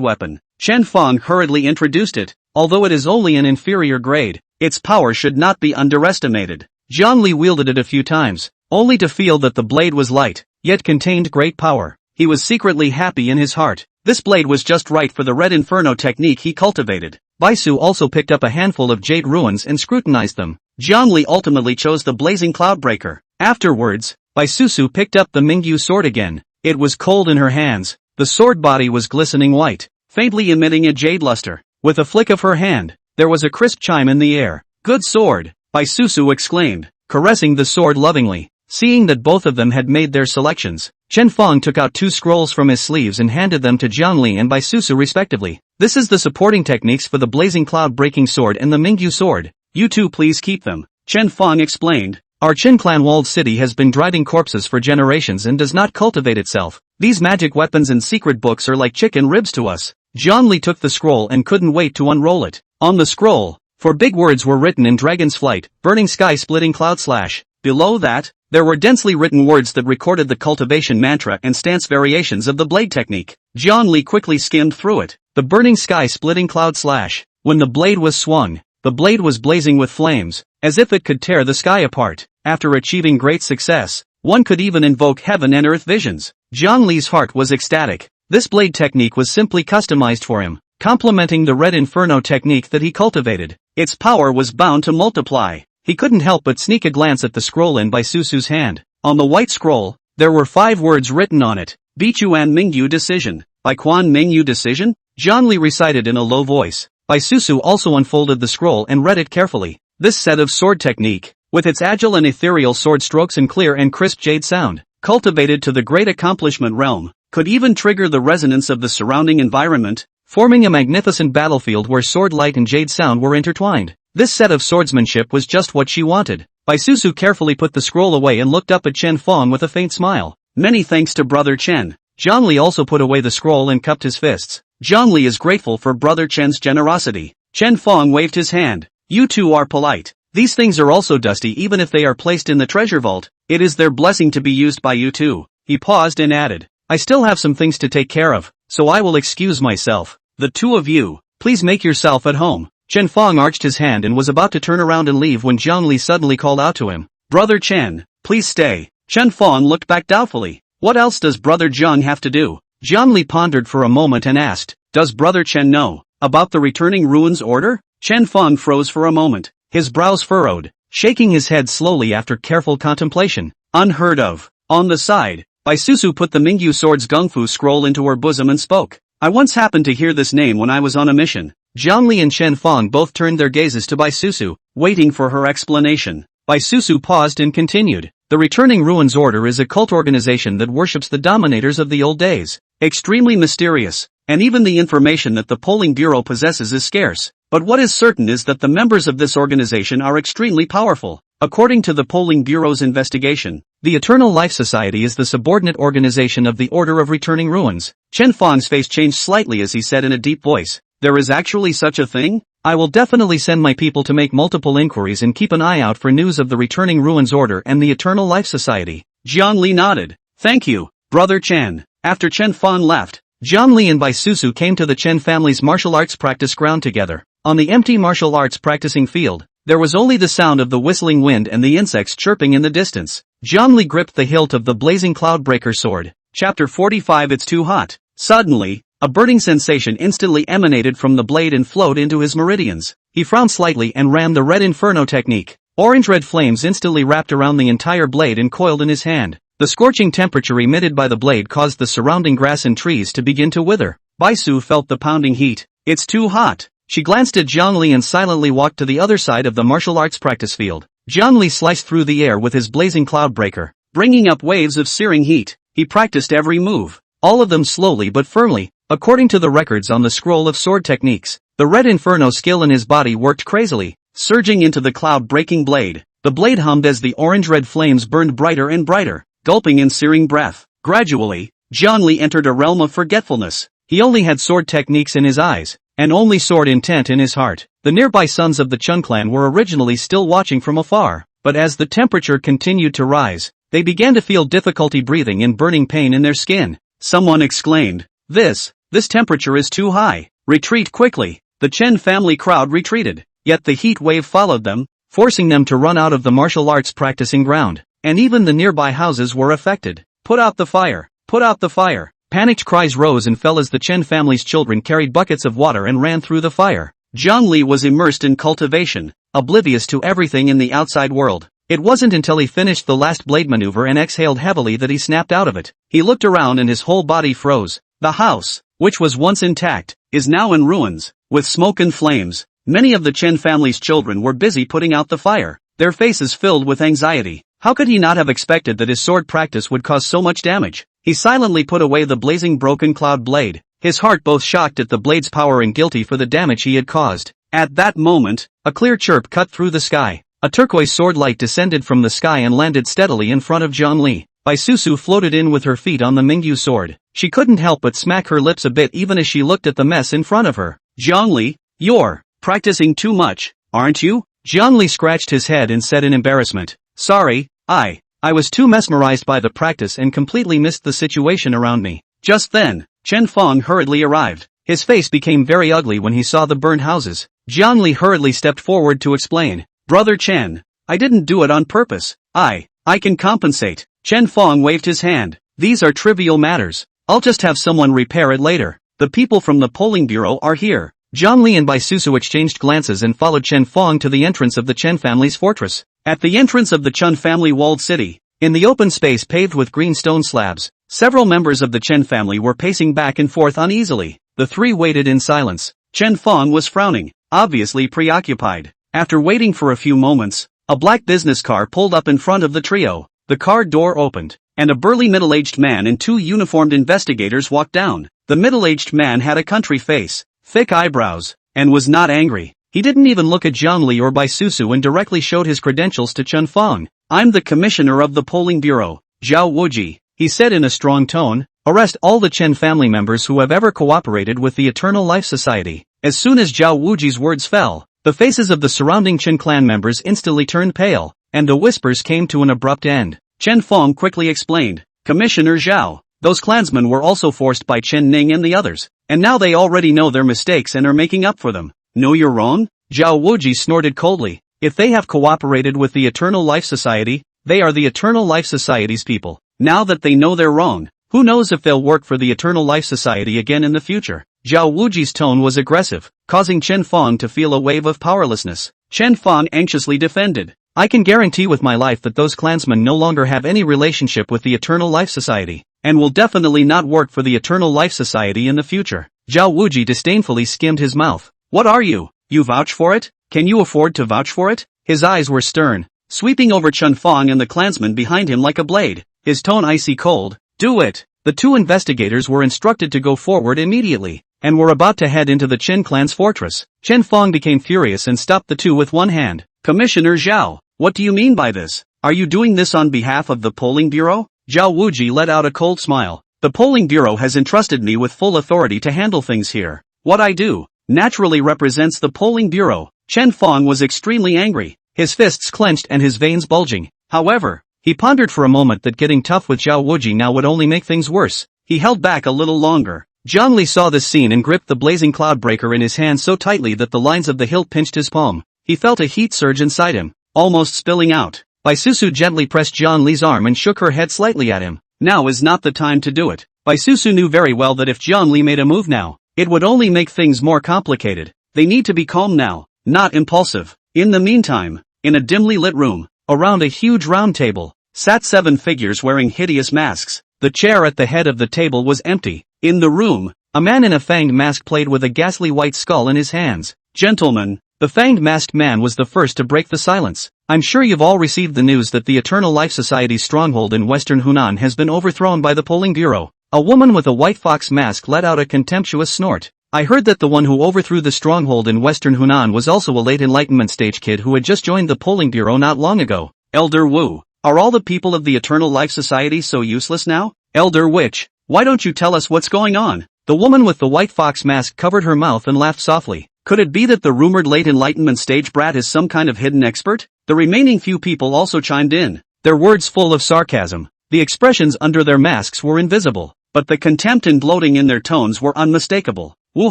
weapon. Chen Fang hurriedly introduced it. Although it is only an inferior grade, its power should not be underestimated. Zhongli wielded it a few times, only to feel that the blade was light, yet contained great power. He was secretly happy in his heart. This blade was just right for the red inferno technique he cultivated. Baisu also picked up a handful of jade ruins and scrutinized them. Zhongli ultimately chose the blazing cloudbreaker. Afterwards, Baisusu picked up the Mingyu sword again. It was cold in her hands. The sword body was glistening white, faintly emitting a jade luster. With a flick of her hand, there was a crisp chime in the air. Good sword, Baisusu exclaimed, caressing the sword lovingly. Seeing that both of them had made their selections, Chen Fang took out 2 scrolls from his sleeves and handed them to Zhongli and Baisusu respectively. This is the supporting techniques for the blazing cloud breaking sword and the Mingyu sword. You two please keep them. Chen Fong explained. Our Qin clan walled city has been drying corpses for generations and does not cultivate itself. These magic weapons and secret books are like chicken ribs to us. Zhongli took the scroll and couldn't wait to unroll it. On the scroll, 4 big words were written in dragon's flight, burning sky splitting cloud slash. Below that, there were densely written words that recorded the cultivation mantra and stance variations of the blade technique. Zhongli quickly skimmed through it. The burning sky splitting cloud slash. When the blade was swung, the blade was blazing with flames, as if it could tear the sky apart. After achieving great success, one could even invoke heaven and earth visions. Zhongli's heart was ecstatic. This blade technique was simply customized for him, complementing the red inferno technique that he cultivated. Its power was bound to multiply. He couldn't help but sneak a glance at the scroll in Bai Susu's hand. On the white scroll, there were 5 words written on it. Bichuan Mingyu decision. By Quan Mingyu decision? Zhongli recited in a low voice. Bai Susu also unfolded the scroll and read it carefully. This set of sword technique, with its agile and ethereal sword strokes and clear and crisp jade sound, cultivated to the great accomplishment realm, could even trigger the resonance of the surrounding environment, forming a magnificent battlefield where sword light and jade sound were intertwined. This set of swordsmanship was just what she wanted. Bai Susu carefully put the scroll away and looked up at Chen Fong with a faint smile. Many thanks to Brother Chen. Zhongli also put away the scroll and cupped his fists. Zhongli is grateful for Brother Chen's generosity. Chen Fong waved his hand. You two are polite. These things are also dusty even if they are placed in the treasure vault. It is their blessing to be used by you too. He paused and added. I still have some things to take care of, so I will excuse myself. The two of you, please make yourself at home. Chen Fong arched his hand and was about to turn around and leave when Zhongli suddenly called out to him. Brother Chen, please stay. Chen Fong looked back doubtfully. What else does Brother Zhang have to do? Zhongli pondered for a moment and asked, does Brother Chen know about the returning ruins order? Chen Fong froze for a moment, his brows furrowed, shaking his head slowly after careful contemplation. Unheard of. On the side, Bai Susu put the Mingyu sword's Gungfu scroll into her bosom and spoke. I once happened to hear this name when I was on a mission. Zhongli and Chen Fong both turned their gazes to Bai Susu, waiting for her explanation. Bai Susu paused and continued. The Returning Ruins Order is a cult organization that worships the dominators of the old days. Extremely mysterious, and even the information that the polling bureau possesses is scarce. But what is certain is that the members of this organization are extremely powerful. According to the polling bureau's investigation, the Eternal Life Society is the subordinate organization of the Order of Returning Ruins. Chen Fong's face changed slightly as he said in a deep voice, there is actually such a thing? I will definitely send my people to make multiple inquiries and keep an eye out for news of the Returning Ruins Order and the Eternal Life Society. Zhongli nodded. Thank you, Brother Chen. After Chen Fong left, Zhongli and Bai Susu came to the Chen family's martial arts practice ground together. On the empty martial arts practicing field, there was only the sound of the whistling wind and the insects chirping in the distance. Zhongli gripped the hilt of the blazing cloudbreaker sword. Chapter 45 It's too hot. Suddenly, a burning sensation instantly emanated from the blade and flowed into his meridians. He frowned slightly and rammed the red inferno technique. Orange-red flames instantly wrapped around the entire blade and coiled in his hand. The scorching temperature emitted by the blade caused the surrounding grass and trees to begin to wither. Baisu felt the pounding heat. It's too hot. She glanced at Zhongli and silently walked to the other side of the martial arts practice field. Zhongli sliced through the air with his blazing cloudbreaker, bringing up waves of searing heat. He practiced every move, all of them slowly but firmly. According to the records on the scroll of sword techniques, the red inferno skill in his body worked crazily, surging into the cloud-breaking blade. The blade hummed as the orange-red flames burned brighter and brighter, gulping in searing breath. Gradually, Zhongli entered a realm of forgetfulness. He only had sword techniques in his eyes, and only sword intent in his heart. The nearby sons of the Chun clan were originally still watching from afar, but as the temperature continued to rise, they began to feel difficulty breathing and burning pain in their skin. Someone exclaimed, This temperature is too high. Retreat quickly. The Chen family crowd retreated, yet the heat wave followed them, forcing them to run out of the martial arts practicing ground, and even the nearby houses were affected. Put out the fire! Put out the fire! Panicked cries rose and fell as the Chen family's children carried buckets of water and ran through the fire. Zhongli was immersed in cultivation, oblivious to everything in the outside world. It wasn't until he finished the last blade maneuver and exhaled heavily that he snapped out of it. He looked around and his whole body froze. The house, which was once intact, is now in ruins, with smoke and flames. Many of the Chen family's children were busy putting out the fire, their faces filled with anxiety. How could he not have expected that his sword practice would cause so much damage? He silently put away the blazing broken cloud blade, his heart both shocked at the blade's power and guilty for the damage he had caused. At that moment, a clear chirp cut through the sky. A turquoise sword light descended from the sky and landed steadily in front of Zhang Li. Bai Susu floated in with her feet on the Mingyu sword. She couldn't help but smack her lips a bit even as she looked at the mess in front of her. Zhang Li, you're practicing too much, aren't you? Zhang Li scratched his head and said in embarrassment. Sorry, I was too mesmerized by the practice and completely missed the situation around me. Just then, Chen Fong hurriedly arrived. His face became very ugly when he saw the burned houses. Zhang Li hurriedly stepped forward to explain. Brother Chen, I didn't do it on purpose. I can compensate. Chen Fong waved his hand. These are trivial matters. I'll just have someone repair it later. The people from the polling bureau are here. Zhang Li and Bai Susu exchanged glances and followed Chen Fong to the entrance of the Chen family's fortress. At the entrance of the Chen family walled city, in the open space paved with green stone slabs, several members of the Chen family were pacing back and forth uneasily. The three waited in silence. Chen Fong was frowning, obviously preoccupied. After waiting for a few moments, a black business car pulled up in front of the trio. The car door opened, and a burly middle-aged man and two uniformed investigators walked down. The middle-aged man had a country face, thick eyebrows, and was not angry. He didn't even look at Zhang Li or Bai Susu and directly showed his credentials to Chen Fong. I'm the commissioner of the polling bureau, Zhao Wuji, he said in a strong tone. Arrest all the Chen family members who have ever cooperated with the Eternal Life Society. As soon as Zhao Wuji's words fell, the faces of the surrounding Chen clan members instantly turned pale, and the whispers came to an abrupt end. Chen Fong quickly explained, Commissioner Zhao, those clansmen were also forced by Chen Ning and the others, and now they already know their mistakes and are making up for them. Know you're wrong? Zhao Wuji snorted coldly. If they have cooperated with the Eternal Life Society, they are the Eternal Life Society's people. Now that they know they're wrong, who knows if they'll work for the Eternal Life Society again in the future? Zhao Wuji's tone was aggressive, causing Chen Fong to feel a wave of powerlessness. Chen Fong anxiously defended. I can guarantee with my life that those clansmen no longer have any relationship with the Eternal Life Society, and will definitely not work for the Eternal Life Society in the future. Zhao Wuji disdainfully skimmed his mouth. What are you? You vouch for it? Can you afford to vouch for it? His eyes were stern, sweeping over Chen Fong and the clansmen behind him like a blade, his tone icy cold. Do it! The two investigators were instructed to go forward immediately, and were about to head into the Chen clan's fortress. Chen Fong became furious and stopped the two with one hand. Commissioner Zhao, what do you mean by this? Are you doing this on behalf of the polling bureau? Zhao Wuji let out a cold smile. The polling bureau has entrusted me with full authority to handle things here. What I do, naturally represents the polling bureau. Chen Fong was extremely angry, his fists clenched and his veins bulging. However, he pondered for a moment that getting tough with Zhao Wuji now would only make things worse. He held back a little longer. Zhang Li saw this scene and gripped the blazing cloudbreaker in his hand so tightly that the lines of the hilt pinched his palm. He felt a heat surge inside him, almost spilling out. Bai Susu gently pressed Zhang Li's arm and shook her head slightly at him. Now is not the time to do it. Bai Susu knew very well that if Zhang Li made a move now, it would only make things more complicated. They need to be calm now, not impulsive. In the meantime, in a dimly lit room, around a huge round table, sat 7 figures wearing hideous masks. The chair at the head of the table was empty. In the room, a man in a fanged mask played with a ghastly white skull in his hands. Gentlemen, the fanged masked man was the first to break the silence. I'm sure you've all received the news that the Eternal Life Society's stronghold in Western Hunan has been overthrown by the polling bureau. A woman with a white fox mask let out a contemptuous snort. I heard that the one who overthrew the stronghold in Western Hunan was also a late Enlightenment stage kid who had just joined the polling bureau not long ago. Elder Wu, are all the people of the Eternal Life Society so useless now? Elder Witch, why don't you tell us what's going on? The woman with the white fox mask covered her mouth and laughed softly. Could it be that the rumored late Enlightenment stage brat is some kind of hidden expert? The remaining few people also chimed in, their words full of sarcasm. The expressions under their masks were invisible, but the contempt and gloating in their tones were unmistakable. Wu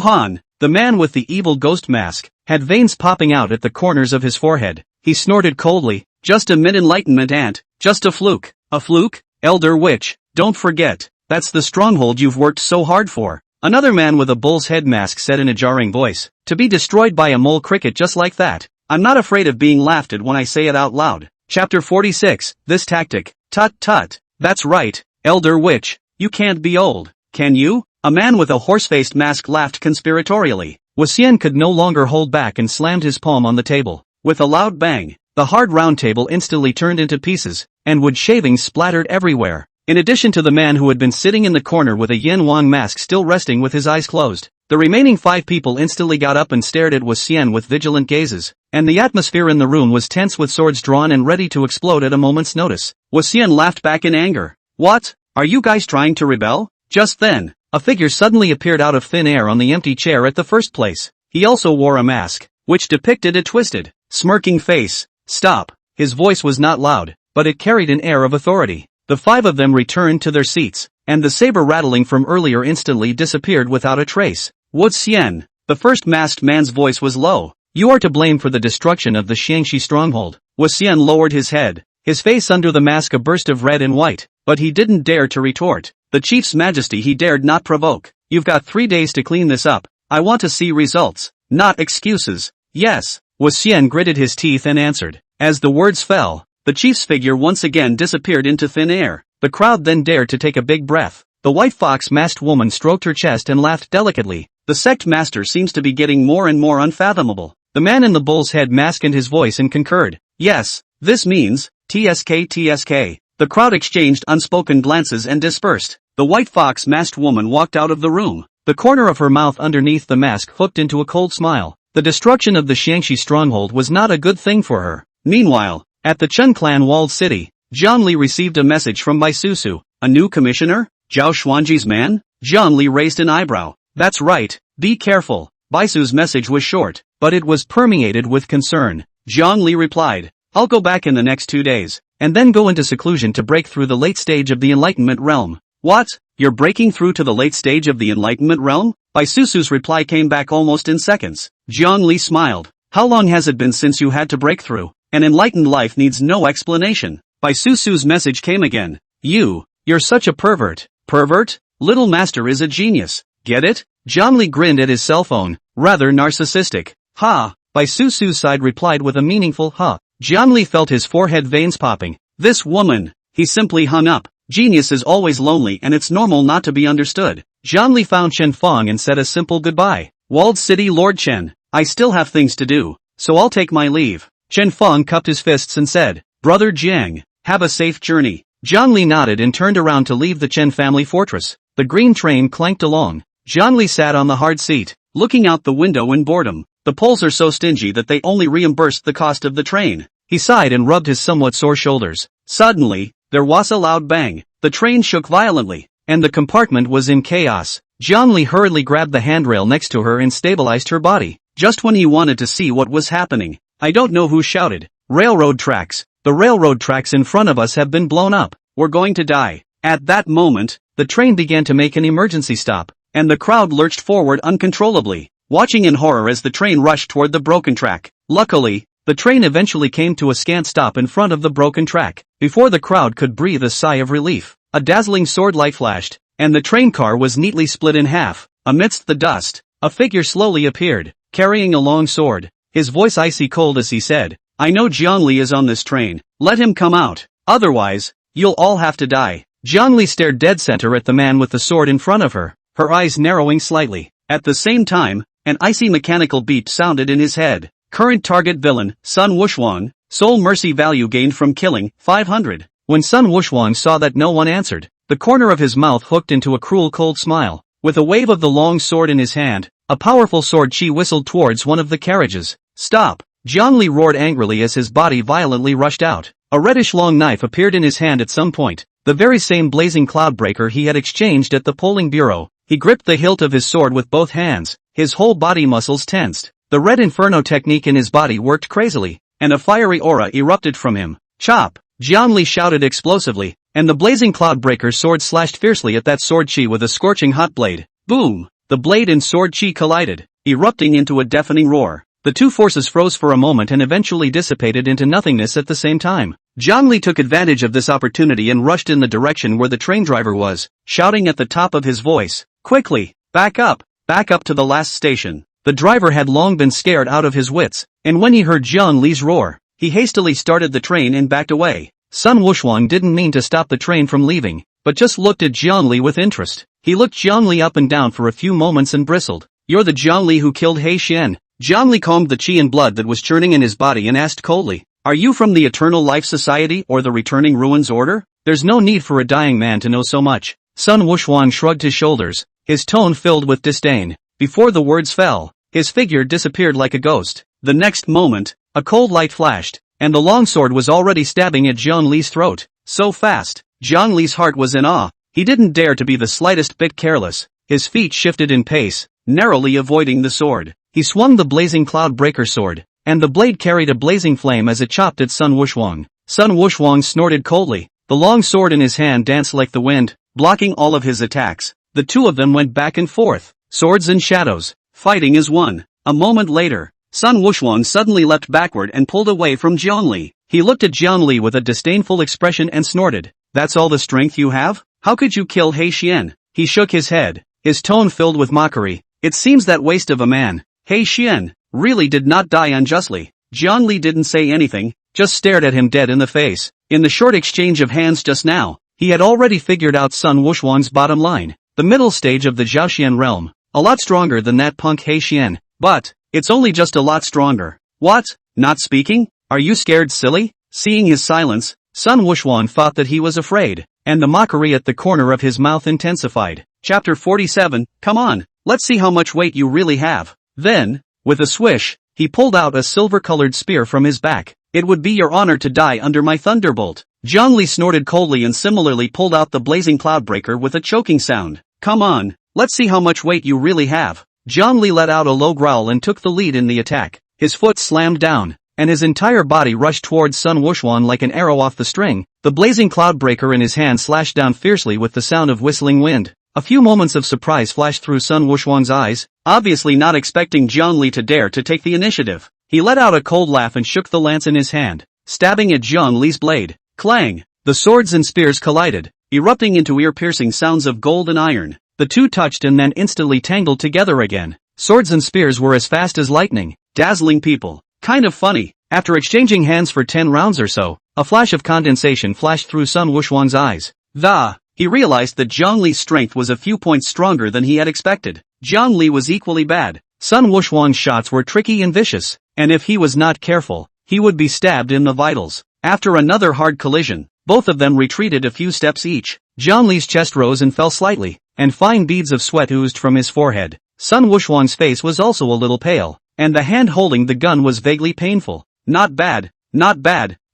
Han, the man with the evil ghost mask, had veins popping out at the corners of his forehead. He snorted coldly, just a mid-enlightenment ant, just a fluke. A fluke? Elder Witch, don't forget, that's the stronghold you've worked so hard for. Another man with a bull's head mask said in a jarring voice, to be destroyed by a mole cricket just like that. I'm not afraid of being laughed at when I say it out loud. Chapter 46, this tactic, tut. That's right, Elder Witch, you can't be old, can you? A man with a horse-faced mask laughed conspiratorially. Wu Xian could no longer hold back and slammed his palm on the table. With a loud bang, the hard round table instantly turned into pieces, and wood shavings splattered everywhere. In addition to the man who had been sitting in the corner with a Yin Wang mask still resting with his eyes closed, The remaining 5 people instantly got up and stared at Wu Xian with vigilant gazes, and the atmosphere in the room was tense with swords drawn and ready to explode at a moment's notice. Wu Xian laughed back in anger. What? Are you guys trying to rebel? Just then, a figure suddenly appeared out of thin air on the empty chair at the first place. He also wore a mask, which depicted a twisted, smirking face. Stop. His voice was not loud, but it carried an air of authority. The 5 of them returned to their seats, and the saber rattling from earlier instantly disappeared without a trace. Wu Xian, the first masked man's voice was low. You are to blame for the destruction of the Xiangxi stronghold. Wu Xian lowered his head, his face under the mask a burst of red and white, but he didn't dare to retort. The chief's majesty he dared not provoke. You've got 3 days to clean this up. I want to see results, not excuses. Yes. Wu Xian gritted his teeth and answered. As the words fell, the chief's figure once again disappeared into thin air. The crowd then dared to take a big breath. The white fox-masked woman stroked her chest and laughed delicately. The sect master seems to be getting more and more unfathomable. The man in the bull's head maskened his voice and concurred. Yes, this means, TSK. The crowd exchanged unspoken glances and dispersed. The white fox-masked woman walked out of the room. The corner of her mouth underneath the mask hooked into a cold smile. The destruction of the Xiangxi stronghold was not a good thing for her. Meanwhile, at the Chen clan walled city, Zhang Li received a message from Bai Susu. A new commissioner? Zhao Xuanji's man? Zhang Li raised an eyebrow. That's right, be careful. Bai Su's message was short, but it was permeated with concern. Zhang Li replied, I'll go back in the next 2 days, and then go into seclusion to break through the late stage of the Enlightenment realm. What? You're breaking through to the late stage of the Enlightenment realm? Bai Susu's reply came back almost in seconds. Zhang Li smiled. How long has it been since you had to break through? An enlightened life needs no explanation. Bai Susu's message came again. You're such a pervert. Pervert? Little master is a genius. Get it? Zhang Li grinned at his cell phone, rather narcissistic. Ha! Bai Susu's side replied with a meaningful ha. Zhang Li felt his forehead veins popping. This woman! He simply hung up. Genius is always lonely and it's normal not to be understood. Zhang Li found Chen Feng and said a simple goodbye. Walled City Lord Chen, I still have things to do, so I'll take my leave. Chen Feng cupped his fists and said, Brother Jiang, have a safe journey. Zhang Li nodded and turned around to leave the Chen family fortress. The green train clanked along. Zhang Li sat on the hard seat, looking out the window in boredom. The Poles are so stingy that they only reimbursed the cost of the train. He sighed and rubbed his somewhat sore shoulders. Suddenly, there was a loud bang. The train shook violently, and the compartment was in chaos. Zhang Li hurriedly grabbed the handrail next to her and stabilized her body. Just when he wanted to see what was happening, I don't know who shouted, Railroad tracks! The railroad tracks in front of us have been blown up. We're going to die. At that moment, the train began to make an emergency stop, and the crowd lurched forward uncontrollably, watching in horror as the train rushed toward the broken track. Luckily, the train eventually came to a scant stop in front of the broken track. Before the crowd could breathe a sigh of relief, a dazzling sword light flashed, and the train car was neatly split in half. Amidst the dust, a figure slowly appeared, carrying a long sword, his voice icy cold as he said, I know Zhang Li is on this train. Let him come out. Otherwise, you'll all have to die. Zhang Li stared dead center at the man with the sword in front of her, her eyes narrowing slightly. At the same time, an icy mechanical beat sounded in his head. Current target villain, Sun Wuxuang. Soul mercy value gained from killing, 500. When Sun Wuxuang saw that no one answered, the corner of his mouth hooked into a cruel cold smile. With a wave of the long sword in his hand, a powerful sword chi whistled towards one of the carriages. Stop! Zhang Li roared angrily as his body violently rushed out. A reddish long knife appeared in his hand at some point, the very same blazing cloudbreaker he had exchanged at the polling bureau. He gripped the hilt of his sword with both hands, his whole body muscles tensed. The red inferno technique in his body worked crazily, and a fiery aura erupted from him. Chop! Zhang Li shouted explosively, and the blazing cloudbreaker's sword slashed fiercely at that sword chi with a scorching hot blade. Boom! The blade and sword chi collided, erupting into a deafening roar. The two forces froze for a moment and eventually dissipated into nothingness at the same time. Zhang Li took advantage of this opportunity and rushed in the direction where the train driver was, shouting at the top of his voice, Quickly! Back up to the last station. The driver had long been scared out of his wits, and when he heard Zhang Li's roar, he hastily started the train and backed away. Sun Wuxuang didn't mean to stop the train from leaving, but just looked at Zhang Li with interest. He looked Zhang Li up and down for a few moments and bristled. You're the Zhang Li who killed He Xian. Zhang Li combed the chi and blood that was churning in his body and asked coldly, Are you from the Eternal Life Society or the Returning Ruins Order? There's no need for a dying man to know so much. Sun Wuxuang shrugged his shoulders, his tone filled with disdain. Before the words fell, his figure disappeared like a ghost. The next moment, a cold light flashed, and the longsword was already stabbing at Zhang Li's throat. So fast. Zhang Li's heart was in awe. He didn't dare to be the slightest bit careless. His feet shifted in pace, narrowly avoiding the sword. He swung the blazing cloud breaker sword, and the blade carried a blazing flame as it chopped at Sun Wushwang. Sun Wushwang snorted coldly. The long sword in his hand danced like the wind, blocking all of his attacks. The two of them went back and forth, swords and shadows, fighting as one. A moment later, Sun Wushwang suddenly leapt backward and pulled away from Zhang Li. He looked at Zhang Li with a disdainful expression and snorted. That's all the strength you have? How could you kill He Xian? He shook his head, his tone filled with mockery. It seems that waste of a man, He Xian, really did not die unjustly. Zhang Li didn't say anything, just stared at him dead in the face. In the short exchange of hands just now, he had already figured out Sun Wushwang's bottom line. The middle stage of the Zhaoxian realm. A lot stronger than that punk He Xian. But, it's only just a lot stronger. What? Not speaking? Are you scared, silly? Seeing his silence, Sun Wushwang thought that he was afraid, and the mockery at the corner of his mouth intensified. Chapter 47, come on, let's see how much weight you really have. Then, with a swish, he pulled out a silver-colored spear from his back. It would be your honor to die under my thunderbolt. Zhang Li snorted coldly and similarly pulled out the blazing cloudbreaker with a choking sound. Come on, let's see how much weight you really have. Zhang Li let out a low growl and took the lead in the attack. His foot slammed down, and his entire body rushed towards Sun Wushwang like an arrow off the string. The blazing cloudbreaker in his hand slashed down fiercely with the sound of whistling wind. A few moments of surprise flashed through Sun Wushwang's eyes, obviously not expecting Zhang Li to dare to take the initiative. He let out a cold laugh and shook the lance in his hand, stabbing at Zhang Li's blade. Clang! The swords and spears collided, erupting into ear-piercing sounds of gold and iron. The two touched and then instantly tangled together again. Swords and spears were as fast as lightning, dazzling people. Kind of funny. After exchanging hands for 10 rounds or so, a flash of condensation flashed through Sun Wushwang's eyes. He realized that Zhang Li's strength was a few points stronger than he had expected. Zhang Li was equally bad. Sun Wushwang's shots were tricky and vicious, and if he was not careful, he would be stabbed in the vitals. After another hard collision, both of them retreated a few steps each. Zhang Li's chest rose and fell slightly, and fine beads of sweat oozed from his forehead. Sun Wushwang's face was also a little pale, and the hand holding the gun was vaguely painful. Not bad,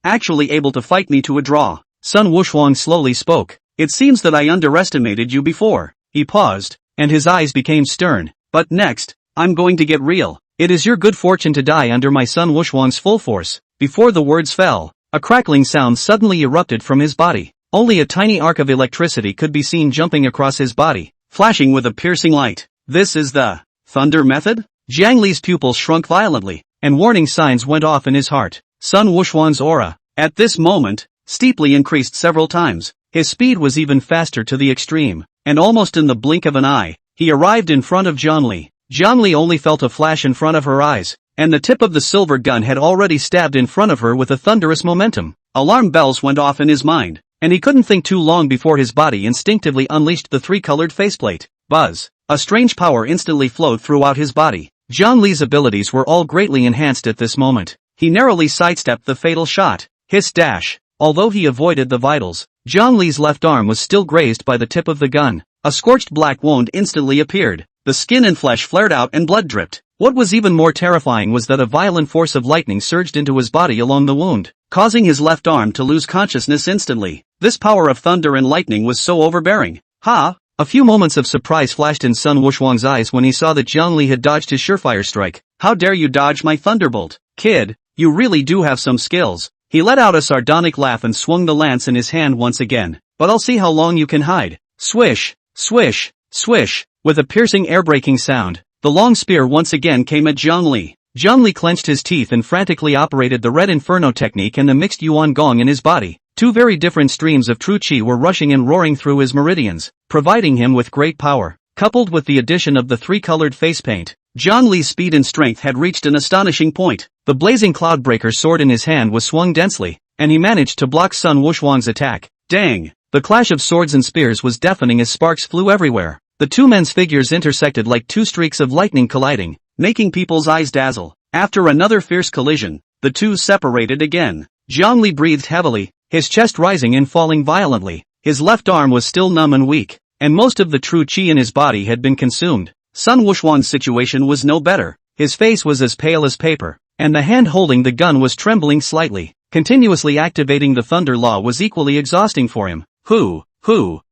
actually able to fight me to a draw. Sun Wushwang slowly spoke. It seems that I underestimated you before. He paused, and his eyes became stern. But next, I'm going to get real. It is your good fortune to die under my Sun Wushwang's full force. Before the words fell, a crackling sound suddenly erupted from his body. Only a tiny arc of electricity could be seen jumping across his body, flashing with a piercing light. This is the thunder method? Zhang Li's pupils shrunk violently, and warning signs went off in his heart. Sun Wushwang's aura, at this moment, steeply increased several times. His speed was even faster to the extreme, and almost in the blink of an eye, he arrived in front of Zhang Li. Zhang Li only felt a flash in front of her eyes, and the tip of the silver gun had already stabbed in front of her with a thunderous momentum. Alarm bells went off in his mind, and he couldn't think too long before his body instinctively unleashed the three-colored faceplate. Buzz! A strange power instantly flowed throughout his body. Zhang Li's abilities were all greatly enhanced at this moment. He narrowly sidestepped the fatal shot. Hiss dash! Although he avoided the vitals, Zhang Li's left arm was still grazed by the tip of the gun. A scorched black wound instantly appeared. The skin and flesh flared out and blood dripped. What was even more terrifying was that a violent force of lightning surged into his body along the wound, causing his left arm to lose consciousness instantly. This power of thunder and lightning was so overbearing. A few moments of surprise flashed in Sun Wushwang's eyes when he saw that Zhang Li had dodged his surefire strike. How dare you dodge my thunderbolt? Kid, you really do have some skills. He let out a sardonic laugh and swung the lance in his hand once again. But I'll see how long you can hide. Swish, swish, swish. With a piercing air-breaking sound, the long spear once again came at Zhang Li. Zhang Li clenched his teeth and frantically operated the Red Inferno technique and the mixed Yuan Gong in his body. Two very different streams of true qi were rushing and roaring through his meridians, providing him with great power. Coupled with the addition of the three-colored face paint, Zhang Li's speed and strength had reached an astonishing point. The blazing cloudbreaker sword in his hand was swung densely, and he managed to block Sun Wushwang's attack. Dang! The clash of swords and spears was deafening as sparks flew everywhere. The two men's figures intersected like two streaks of lightning colliding, making people's eyes dazzle. After another fierce collision, the two separated again. Zhang Li breathed heavily, his chest rising and falling violently. His left arm was still numb and weak, and most of the true qi in his body had been consumed. Sun Wuxuan's situation was no better. His face was as pale as paper, and the hand holding the gun was trembling slightly. Continuously activating the Thunder Law was equally exhausting for him. Who?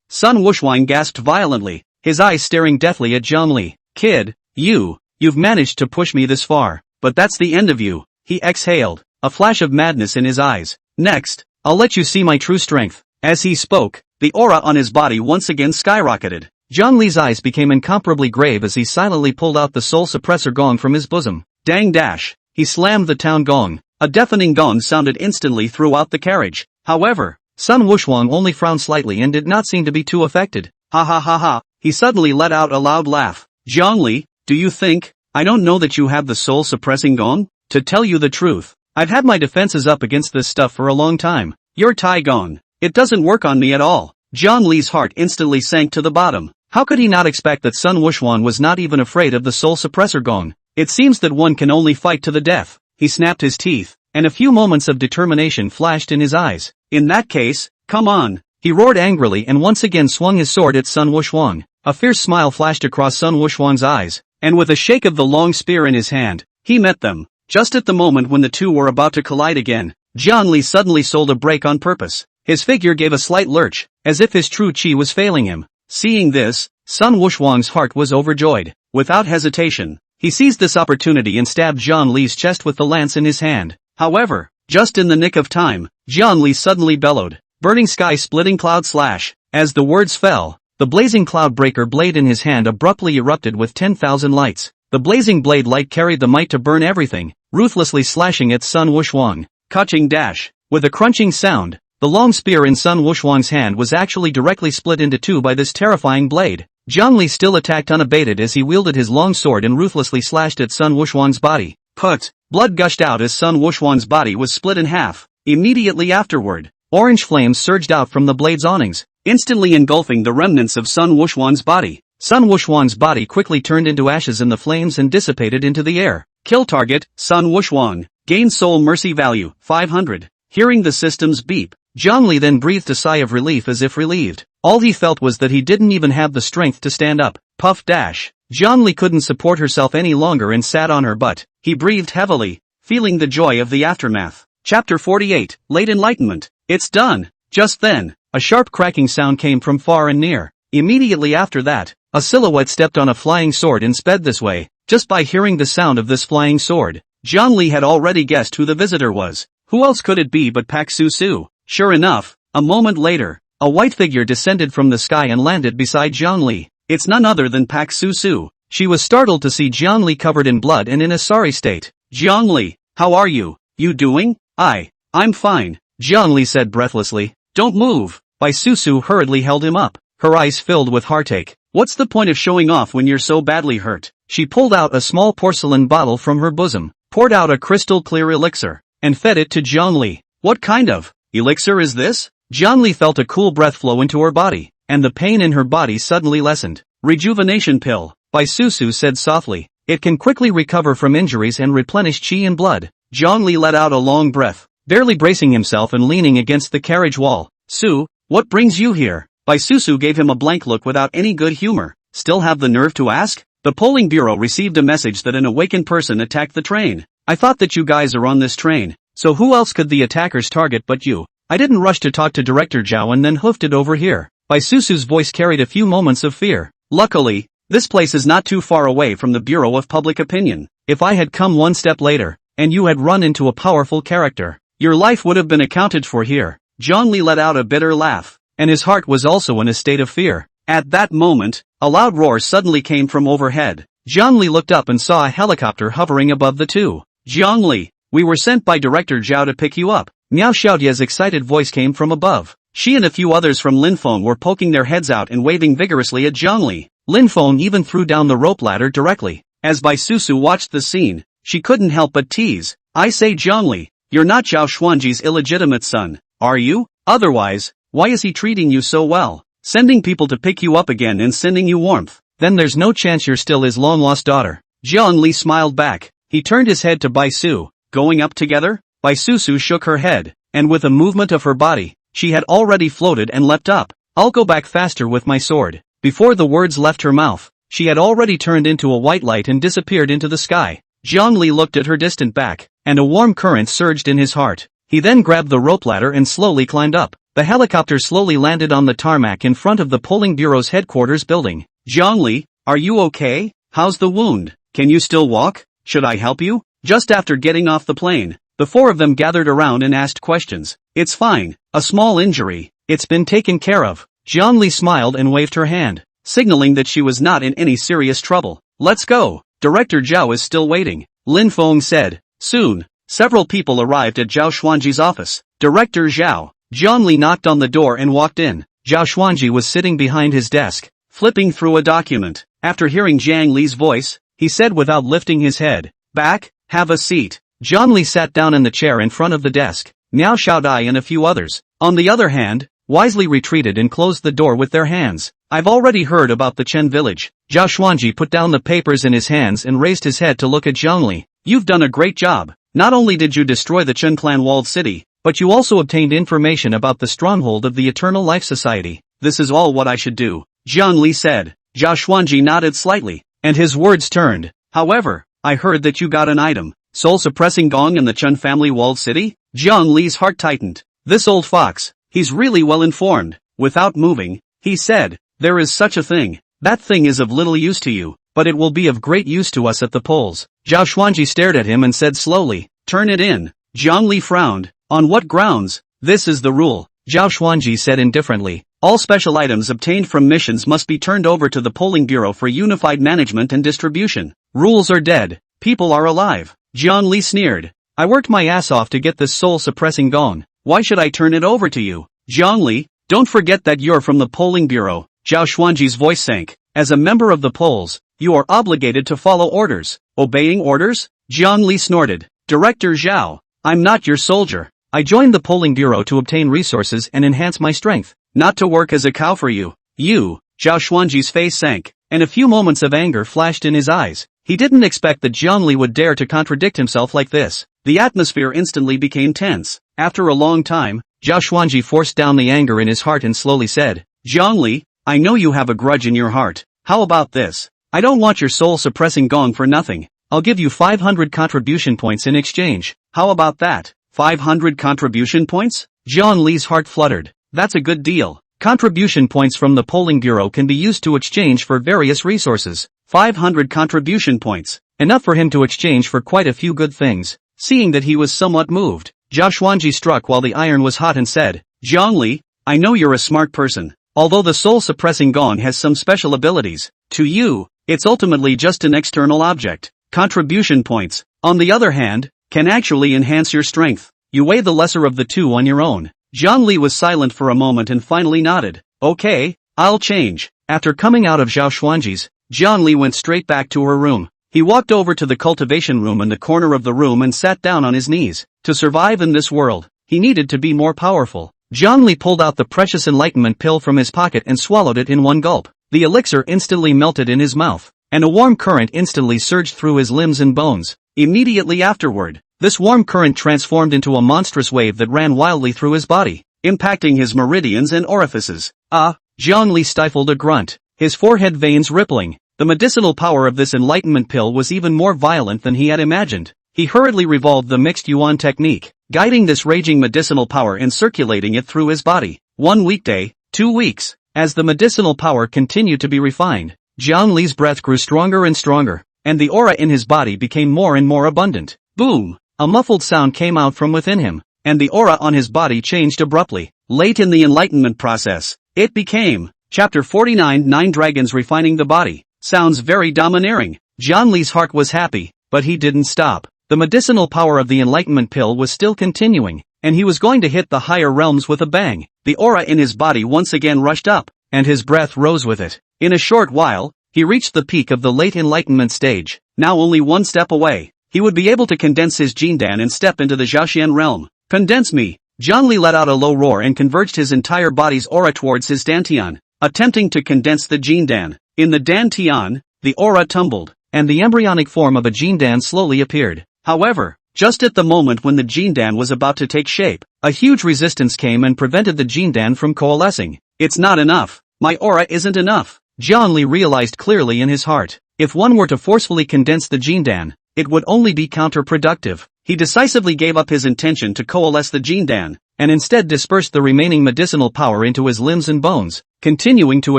Sun Wuxuan gasped violently, his eyes staring deathly at Zhang Li. Kid, you've managed to push me this far, but that's the end of you, he exhaled, a flash of madness in his eyes. Next, I'll let you see my true strength. As he spoke, the aura on his body once again skyrocketed. Zhang Li's eyes became incomparably grave as he silently pulled out the soul suppressor gong from his bosom. Dang dash! He slammed the town gong. A deafening gong sounded instantly throughout the carriage. However, Sun Wuxuan only frowned slightly and did not seem to be too affected. Ha ha ha ha, he suddenly let out a loud laugh. Zhang Li, do you think I don't know that you have the soul suppressing gong? To tell you the truth, I've had my defenses up against this stuff for a long time. Your Tai Gong, it doesn't work on me at all. Zhang Li's heart instantly sank to the bottom. How could he not expect that Sun Wuxuan was not even afraid of the soul suppressor gong? It seems that one can only fight to the death. He snapped his teeth, and a few moments of determination flashed in his eyes. In that case, come on. He roared angrily and once again swung his sword at Sun Wuxuan. A fierce smile flashed across Sun Wuxuan's eyes, and with a shake of the long spear in his hand, he met them. Just at the moment when the two were about to collide again, Zhang Li suddenly sold a break on purpose. His figure gave a slight lurch, as if his true chi was failing him. Seeing this, Sun Wuxuan's heart was overjoyed. Without hesitation, he seized this opportunity and stabbed Zhang Li's chest with the lance in his hand. However, just in the nick of time, Zhang Li suddenly bellowed, "Burning sky-splitting cloud slash." As the words fell, the blazing cloud-breaker blade in his hand abruptly erupted with 10,000 lights. The blazing blade light carried the might to burn everything, ruthlessly slashing at Sun Wuxuan. Catching dash. With a crunching sound, the long spear in Sun Wuxuan's hand was actually directly split into two by this terrifying blade. Zhang Li still attacked unabated as he wielded his long sword and ruthlessly slashed at Sun Wuxuan's body. Put! Blood gushed out as Sun Wuxuan's body was split in half. Immediately afterward, orange flames surged out from the blade's awnings, instantly engulfing the remnants of Sun Wuxuan's body. Sun Wuxuan's body quickly turned into ashes in the flames and dissipated into the air. Kill target, Sun Wuxuan. Gain soul mercy value, 500. Hearing the system's beep, Zhang Li then breathed a sigh of relief as if relieved. All he felt was that he didn't even have the strength to stand up. Puff dash. Zhang Li couldn't support herself any longer and sat on her butt. He breathed heavily, feeling the joy of the aftermath. Chapter 48, Late Enlightenment. It's done. Just then, a sharp cracking sound came from far and near. Immediately after that, a silhouette stepped on a flying sword and sped this way. Just by hearing the sound of this flying sword, Zhang Li had already guessed who the visitor was. Who else could it be but Pak Su Su? Sure enough, a moment later, a white figure descended from the sky and landed beside Zhang Li. It's none other than Pak Su Su. She was startled to see Zhang Li covered in blood and in a sorry state. Zhang Li, how are you? You doing? I'm fine, Zhang Li said breathlessly. Don't move. Bai Su hurriedly held him up, her eyes filled with heartache. What's the point of showing off when you're so badly hurt? She pulled out a small porcelain bottle from her bosom, poured out a crystal clear elixir, and fed it to Zhang Li. What kind of elixir is this? Zhang Li felt a cool breath flow into her body, and the pain in her body suddenly lessened. Rejuvenation pill, Bai Su said softly. It can quickly recover from injuries and replenish chi and blood. Zhang Li let out a long breath, barely bracing himself and leaning against the carriage wall. Su, what brings you here? Bai Su gave him a blank look without any good humor. Still have the nerve to ask? The polling bureau received a message that an awakened person attacked the train. I thought that you guys are on this train, so who else could the attackers target but you? I didn't rush to talk to Director Zhao and then hoofed it over here. Bai Su's voice carried a few moments of fear. Luckily, this place is not too far away from the Bureau of Public Opinion. If I had come one step later, and you had run into a powerful character, your life would have been accounted for here. Zhang Li let out a bitter laugh, and his heart was also in a state of fear. At that moment, a loud roar suddenly came from overhead. Zhang Li looked up and saw a helicopter hovering above the two. Zhang Li, we were sent by Director Zhao to pick you up. Miao Xiaodia's excited voice came from above. She and a few others from Linfeng were poking their heads out and waving vigorously at Zhang Li. Linfeng even threw down the rope ladder directly. As Bai Su watched the scene, she couldn't help but tease. I say Zhang Li, you're not Zhao Xuanji's illegitimate son, are you? Otherwise, why is he treating you so well? Sending people to pick you up again and sending you warmth. Then there's no chance you're still his long-lost daughter. Zhang Li smiled back. He turned his head to Bai Su. Going up together? Bai Su shook her head, and with a movement of her body, she had already floated and leapt up. I'll go back faster with my sword. Before the words left her mouth, she had already turned into a white light and disappeared into the sky. Zhongli looked at her distant back, and a warm current surged in his heart. He then grabbed the rope ladder and slowly climbed up. The helicopter slowly landed on the tarmac in front of the polling bureau's headquarters building. Zhongli, are you okay? How's the wound? Can you still walk? Should I help you? Just after getting off the plane, the four of them gathered around and asked questions. It's fine, a small injury. It's been taken care of. Zhongli smiled and waved her hand, signaling that she was not in any serious trouble. Let's go. Director Zhao is still waiting, Lin Feng said. Soon, several people arrived at Zhao Xuanji's office. Director Zhao. Zhongli knocked on the door and walked in. Zhao Xuanji was sitting behind his desk, flipping through a document. After hearing Jiang Li's voice, he said without lifting his head, "Back, have a seat." Zhongli sat down in the chair in front of the desk. Miao Xiaodai and a few others, on the other hand, wisely retreated and closed the door with their hands. I've already heard about the Chen village. Zhao Xuanji put down the papers in his hands and raised his head to look at Zhongli. You've done a great job. Not only did you destroy the Chen clan walled city, but you also obtained information about the stronghold of the Eternal Life Society. This is all what I should do, Zhongli said. Zhao Xuanji nodded slightly, and his words turned. However, I heard that you got an item, soul-suppressing gong in the Chen family walled city? Zhongli's heart tightened. This old fox, he's really well informed. Without moving, he said, there is such a thing. That thing is of little use to you, but it will be of great use to us at the polls. Zhao Xuanji stared at him and said slowly, turn it in. Zhongli frowned. On what grounds? This is the rule, Zhao Xuanji said indifferently. All special items obtained from missions must be turned over to the polling bureau for unified management and distribution. Rules are dead. People are alive. Zhongli sneered. I worked my ass off to get this soul-suppressing gong. Why should I turn it over to you? Zhongli, don't forget that you're from the polling bureau. Zhao Xuanji's voice sank. As a member of the polls, you are obligated to follow orders. Obeying orders? Zhongli snorted. Director Zhao, I'm not your soldier. I joined the polling bureau to obtain resources and enhance my strength, not to work as a cow for you. You, Zhao Xuanji's face sank, and a few moments of anger flashed in his eyes. He didn't expect that Zhongli would dare to contradict himself like this. The atmosphere instantly became tense. After a long time, Zhao Xuanji forced down the anger in his heart and slowly said, Zhongli, I know you have a grudge in your heart. How about this? I don't want your soul-suppressing gong for nothing. I'll give you 500 contribution points in exchange. How about that? 500 contribution points? Zhongli's heart fluttered. That's a good deal. Contribution points from the polling bureau can be used to exchange for various resources. 500 contribution points. Enough for him to exchange for quite a few good things. Seeing that he was somewhat moved, Zhao Xuanji struck while the iron was hot and said, Zhongli, I know you're a smart person. Although the soul-suppressing gong has some special abilities, to you, it's ultimately just an external object. Contribution points, on the other hand, can actually enhance your strength. You weigh the lesser of the two on your own. Zhongli was silent for a moment and finally nodded. Okay, I'll change. After coming out of Zhao Xuanji's, Zhongli went straight back to her room. He walked over to the cultivation room in the corner of the room and sat down on his knees. To survive in this world, he needed to be more powerful. Zhongli pulled out the precious enlightenment pill from his pocket and swallowed it in one gulp. The elixir instantly melted in his mouth, and a warm current instantly surged through his limbs and bones. Immediately afterward, this warm current transformed into a monstrous wave that ran wildly through his body, impacting his meridians and orifices. Zhongli stifled a grunt, his forehead veins rippling. The medicinal power of this enlightenment pill was even more violent than he had imagined. He hurriedly revolved the mixed yuan technique, guiding this raging medicinal power and circulating it through his body. 1 weekday, 2 weeks. As the medicinal power continued to be refined, Zhongli's breath grew stronger and stronger, and the aura in his body became more and more abundant. Boom! A muffled sound came out from within him, and the aura on his body changed abruptly. Late in the enlightenment process, it became Chapter 49 9 Dragons Refining the Body. Sounds very domineering. Zhongli's heart was happy, but he didn't stop. The medicinal power of the enlightenment pill was still continuing, and he was going to hit the higher realms with a bang. The aura in his body once again rushed up, and his breath rose with it. In a short while, he reached the peak of the late enlightenment stage. Now only one step away, he would be able to condense his Jindan and step into the Zhaoxian realm. Condense me! Zhongli let out a low roar and converged his entire body's aura towards his Dantian, attempting to condense the Jindan. In the Dantian, the aura tumbled, and the embryonic form of a Jindan slowly appeared. However, just at the moment when the Jindan was about to take shape, a huge resistance came and prevented the Jindan from coalescing. It's not enough. My aura isn't enough. Jiang Li realized clearly in his heart. If one were to forcefully condense the Jindan, it would only be counterproductive. He decisively gave up his intention to coalesce the Jindan, and instead dispersed the remaining medicinal power into his limbs and bones, continuing to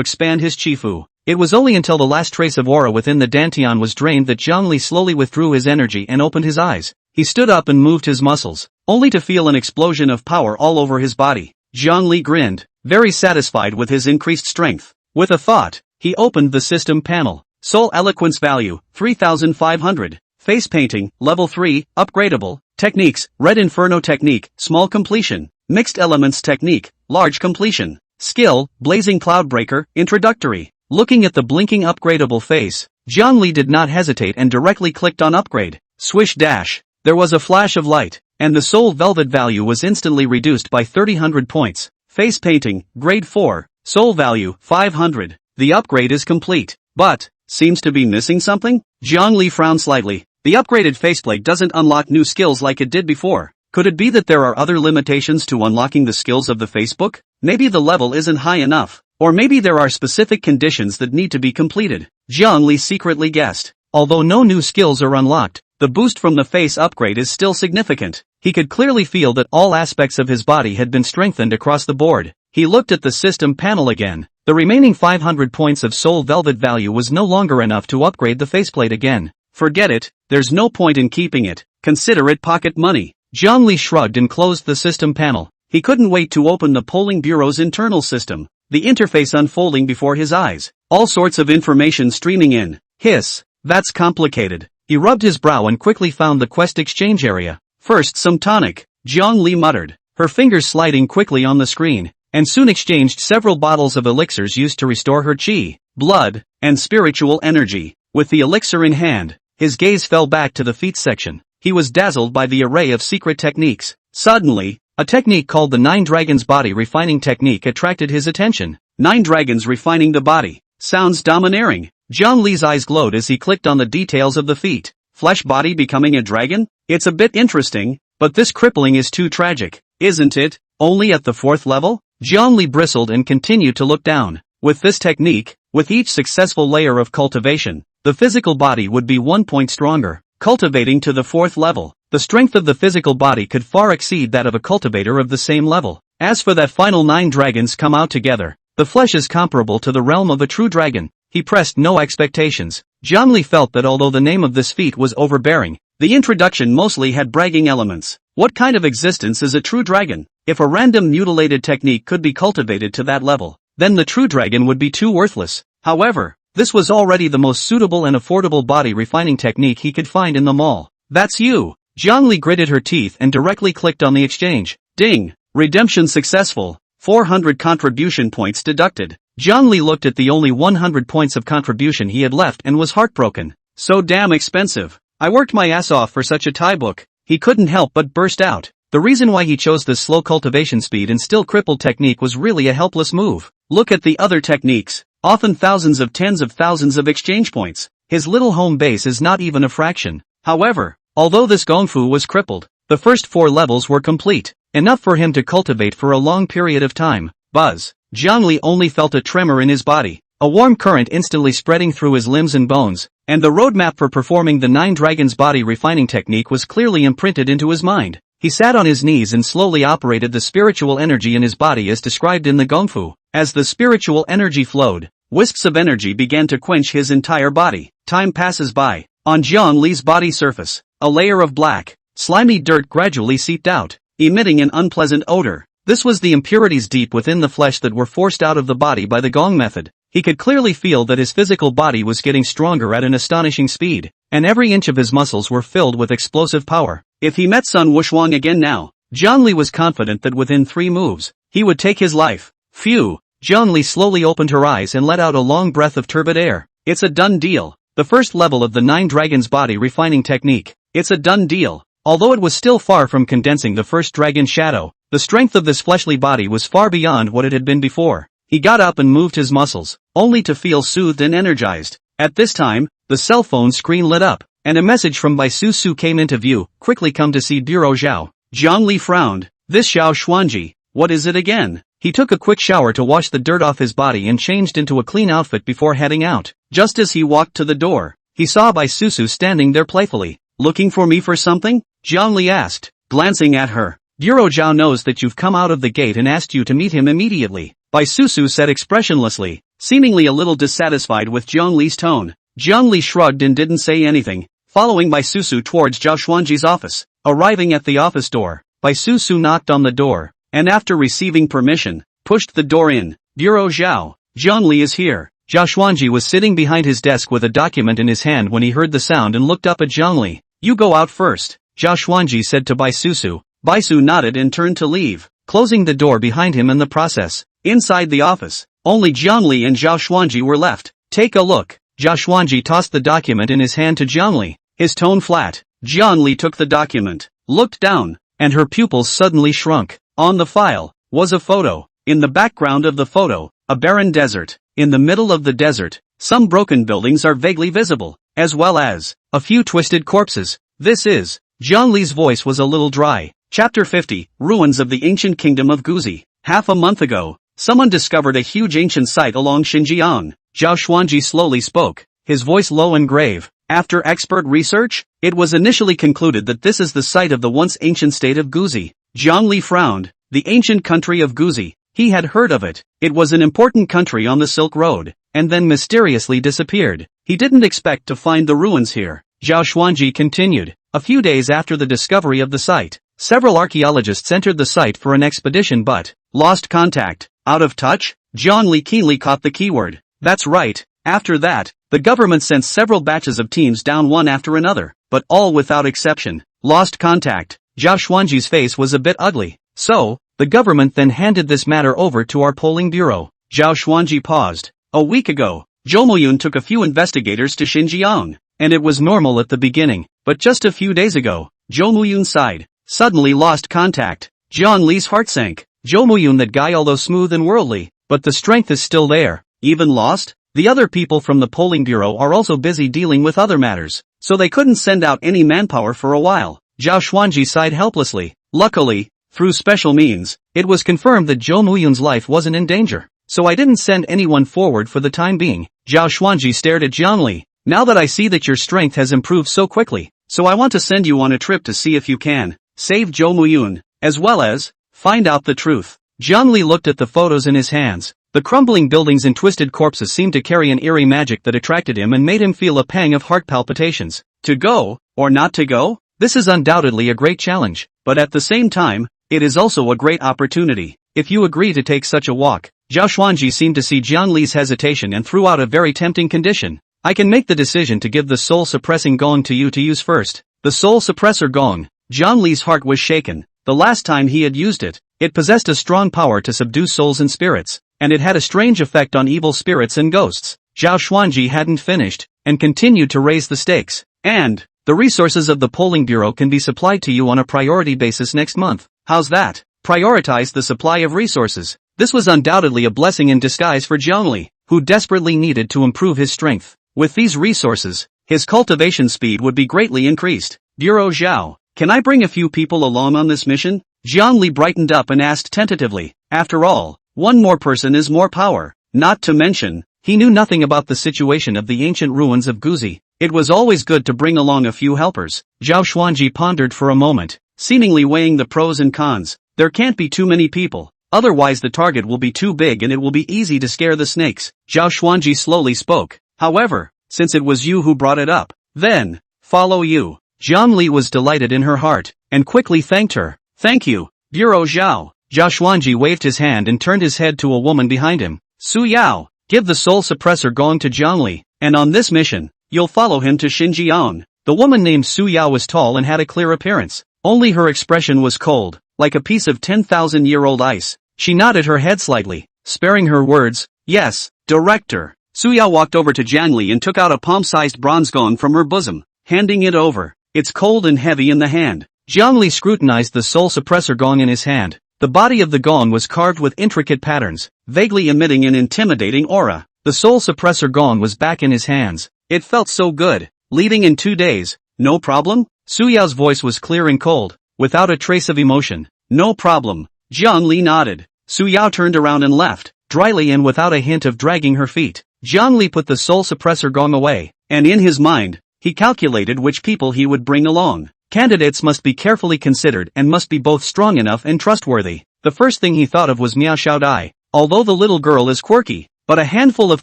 expand his Chifu. It was only until the last trace of aura within the Dantian was drained that Jiang Li slowly withdrew his energy and opened his eyes. He stood up and moved his muscles, only to feel an explosion of power all over his body. Jiang Li grinned, very satisfied with his increased strength. With a thought, he opened the system panel. Soul Eloquence value, 3500. Face painting, level 3, upgradable. Techniques, Red Inferno technique, small completion. Mixed elements technique, large completion. Skill, Blazing Cloudbreaker, introductory. Looking at the blinking upgradable face, Jiang Li did not hesitate and directly clicked on upgrade. Swish dash. There was a flash of light, and the soul velvet value was instantly reduced by 300 points. Face painting, grade 4, soul value, 500. The upgrade is complete. But, seems to be missing something? Jiang Li frowned slightly. The upgraded faceplate doesn't unlock new skills like it did before. Could it be that there are other limitations to unlocking the skills of the Facebook? Maybe the level isn't high enough. Or maybe there are specific conditions that need to be completed. Jiang Li secretly guessed. Although no new skills are unlocked, the boost from the face upgrade is still significant. He could clearly feel that all aspects of his body had been strengthened across the board. He looked at the system panel again. The remaining 500 points of soul velvet value was no longer enough to upgrade the faceplate again. Forget it, there's no point in keeping it. Consider it pocket money. Jiang Li shrugged and closed the system panel. He couldn't wait to open the polling bureau's internal system. The interface unfolding before his eyes. All sorts of information streaming in. Hiss, that's complicated. He rubbed his brow and quickly found the quest exchange area. First some tonic, Jiang Li muttered, her fingers sliding quickly on the screen, and soon exchanged several bottles of elixirs used to restore her chi, blood, and spiritual energy. With the elixir in hand, his gaze fell back to the feet section. He was dazzled by the array of secret techniques. Suddenly, a technique called the 9 Dragons Body Refining Technique attracted his attention. 9 dragons refining the body. Sounds domineering. Jiang Li's eyes glowed as he clicked on the details of the feat. Flesh body becoming a dragon? It's a bit interesting, but this crippling is too tragic, isn't it? Only at the 4th level? Jiang Li bristled and continued to look down. With this technique, with each successful layer of cultivation, the physical body would be 1 point stronger. Cultivating to the 4th level, the strength of the physical body could far exceed that of a cultivator of the same level. As for that final 9 dragons come out together, the flesh is comparable to the realm of a true dragon. He pressed no expectations. Jiang Li felt that although the name of this feat was overbearing, the introduction mostly had bragging elements. What kind of existence is a true dragon? If a random mutilated technique could be cultivated to that level, then the true dragon would be too worthless. However, this was already the most suitable and affordable body refining technique he could find in the mall. That's you. Jiang Li gritted her teeth and directly clicked on the exchange. Ding! Redemption successful. 400 contribution points deducted. Jiang Li looked at the only 100 points of contribution he had left and was heartbroken. So damn expensive. I worked my ass off for such a Thai book. He couldn't help but burst out. The reason why he chose this slow cultivation speed and still crippled technique was really a helpless move. Look at the other techniques. Often thousands of tens of thousands of exchange points. His little home base is not even a fraction. However, although this gongfu was crippled, the first 4 levels were complete, enough for him to cultivate for a long period of time. Buzz. Jiang Li only felt a tremor in his body, a warm current instantly spreading through his limbs and bones, and the roadmap for performing the 9 dragons body refining technique was clearly imprinted into his mind. He sat on his knees and slowly operated the spiritual energy in his body as described in the gongfu. As the spiritual energy flowed, wisps of energy began to quench his entire body. Time passes by. On Jiang Li's body surface, a layer of black, slimy dirt gradually seeped out, emitting an unpleasant odor. This was the impurities deep within the flesh that were forced out of the body by the gong method. He could clearly feel that his physical body was getting stronger at an astonishing speed, and every inch of his muscles were filled with explosive power. If he met Sun Wushwang again now, Jiang Li was confident that within 3 moves, he would take his life. Phew! Jiang Li slowly opened her eyes and let out a long breath of turbid air. It's a done deal. The first level of the 9 dragons body refining technique. It's a done deal. Although it was still far from condensing the first dragon shadow, the strength of this fleshly body was far beyond what it had been before. He got up and moved his muscles, only to feel soothed and energized. At this time, the cell phone screen lit up, and a message from Bai Su Su came into view. Quickly come to see Bureau Zhao. Jiang Li frowned. This Xiao Xuanji, what is it again? He took a quick shower to wash the dirt off his body and changed into a clean outfit before heading out. Just as he walked to the door, he saw Bai Susu standing there playfully. "Looking for me for something?" Zhongli asked, glancing at her. "Bureau Zhao knows that you've come out of the gate and asked you to meet him immediately," Bai Susu said expressionlessly, seemingly a little dissatisfied with Zhongli's tone. Zhongli shrugged and didn't say anything, following Bai Susu towards Zhao Xuanji's office. Arriving at the office door, Bai Susu knocked on the door, and after receiving permission, pushed the door in. "Bureau Zhao, Zhongli is here." Zhao Xuanji was sitting behind his desk with a document in his hand when he heard the sound and looked up at Zhongli. "You go out first," Zhao Xuanji said to Bai Susu. Bai Su nodded and turned to leave, closing the door behind him in the process. Inside the office, only Zhongli and Zhao Xuanji were left. "Take a look." Zhao Xuanji tossed the document in his hand to Zhongli, his tone flat. Zhongli took the document, looked down, and her pupils suddenly shrunk. On the file was a photo. In the background of the photo, a barren desert. In the middle of the desert, some broken buildings are vaguely visible, as well as a few twisted corpses. "This is..." Zhongli's voice was a little dry. Chapter 50, Ruins of the Ancient Kingdom of Guzi. Half a month ago, someone discovered a huge ancient site along Xinjiang. Zhao Xuanji slowly spoke, his voice low and grave. "After expert research, it was initially concluded that this is the site of the once ancient state of Guzi." Zhongli frowned. The ancient country of Guzi. He had heard of it. It was an important country on the Silk Road, and then mysteriously disappeared. He didn't expect to find the ruins here. Zhao Xuanji continued. A few days after the discovery of the site, several archaeologists entered the site for an expedition but lost contact. Out of touch? Zhongli keenly caught the keyword. That's right. After that, the government sent several batches of teams down one after another, but all without exception lost contact. Zhao Xuanji's face was a bit ugly. "So, the government then handed this matter over to our polling bureau." Zhao Xuanji paused. "A week ago, Zhou Muyun took a few investigators to Xinjiang, and it was normal at the beginning, but just a few days ago, Zhou Muyun sighed, suddenly lost contact." Zhang Li's heart sank. Zhou Muyun, that guy, although smooth and worldly, but the strength is still there. Even lost? The other people from the polling bureau are also busy dealing with other matters, so they couldn't send out any manpower for a while. Zhao Xuanji sighed helplessly. Luckily, through special means, it was confirmed that Zhou Muyun's life wasn't in danger, so I didn't send anyone forward for the time being. Zhao Xuanji stared at Zhongli. "Now that I see that your strength has improved so quickly, so I want to send you on a trip to see if you can save Zhou Muyun, as well as find out the truth." Zhongli looked at the photos in his hands. The crumbling buildings and twisted corpses seemed to carry an eerie magic that attracted him and made him feel a pang of heart palpitations. To go, or not to go? This is undoubtedly a great challenge, but at the same time, it is also a great opportunity. If you agree to take such a walk. Zhao Xuanji seemed to see Zhang Li's hesitation and threw out a very tempting condition. "I can make the decision to give the soul-suppressing gong to you to use first." The soul-suppressor gong. Zhang Li's heart was shaken. The last time he had used it, it possessed a strong power to subdue souls and spirits, and it had a strange effect on evil spirits and ghosts. Zhao Xuanji hadn't finished, and continued to raise the stakes. "And the resources of the polling bureau can be supplied to you on a priority basis next month. How's that? Prioritize the supply of resources." This was undoubtedly a blessing in disguise for Zhongli, who desperately needed to improve his strength. With these resources, his cultivation speed would be greatly increased. "Bureau Zhao, can I bring a few people along on this mission?" Zhongli brightened up and asked tentatively. After all, one more person is more power. Not to mention, he knew nothing about the situation of the ancient ruins of Guzi. It was always good to bring along a few helpers. Zhao Xuanji pondered for a moment, seemingly weighing the pros and cons. There can't be too many people, otherwise the target will be too big and it will be easy to scare the snakes. Zhao Xuanji slowly spoke. "However, since it was you who brought it up, then, follow you." Zhongli was delighted in her heart, and quickly thanked her. "Thank you, Bureau Zhao." Zhao Xuanji waved his hand and turned his head to a woman behind him. "Su Yao, give the soul suppressor gong to Zhongli, and on this mission, you'll follow him to Xinjiang." The woman named Su Yao was tall and had a clear appearance. Only her expression was cold, like a piece of 10,000-year-old ice. She nodded her head slightly, sparing her words. "Yes, Director." Su Yao walked over to Zhongli and took out a palm-sized bronze gong from her bosom, handing it over. "It's cold and heavy in the hand." Zhongli scrutinized the soul suppressor gong in his hand. The body of the gong was carved with intricate patterns, vaguely emitting an intimidating aura. The soul suppressor gong was back in his hands. It felt so good. "Leaving in 2 days, no problem?" Su Yao's voice was clear and cold, without a trace of emotion. "No problem." Zhongli nodded. Su Yao turned around and left, dryly and without a hint of dragging her feet. Jiang Li put the soul suppressor gong away, and in his mind, he calculated which people he would bring along. Candidates must be carefully considered and must be both strong enough and trustworthy. The first thing he thought of was Miao Xiaodai. Although the little girl is quirky, but a handful of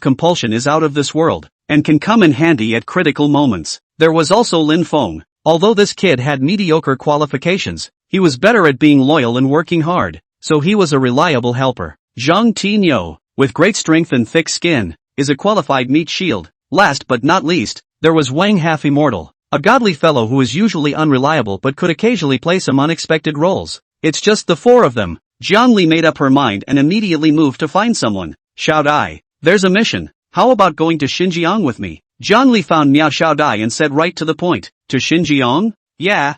compulsion is out of this world, and can come in handy at critical moments. There was also Lin Feng. Although this kid had mediocre qualifications, he was better at being loyal and working hard, so he was a reliable helper. Zhang Tinyo, with great strength and thick skin, is a qualified meat shield. Last but not least, there was Wang Half Immortal, a godly fellow who is usually unreliable but could occasionally play some unexpected roles. It's just the four of them. Jiang Li made up her mind and immediately moved to find someone. Xiaodai, there's a mission. How about going to Xinjiang with me? Jiang Li found Miao Xiaodai and said right to the point. To Xinjiang? Yeah.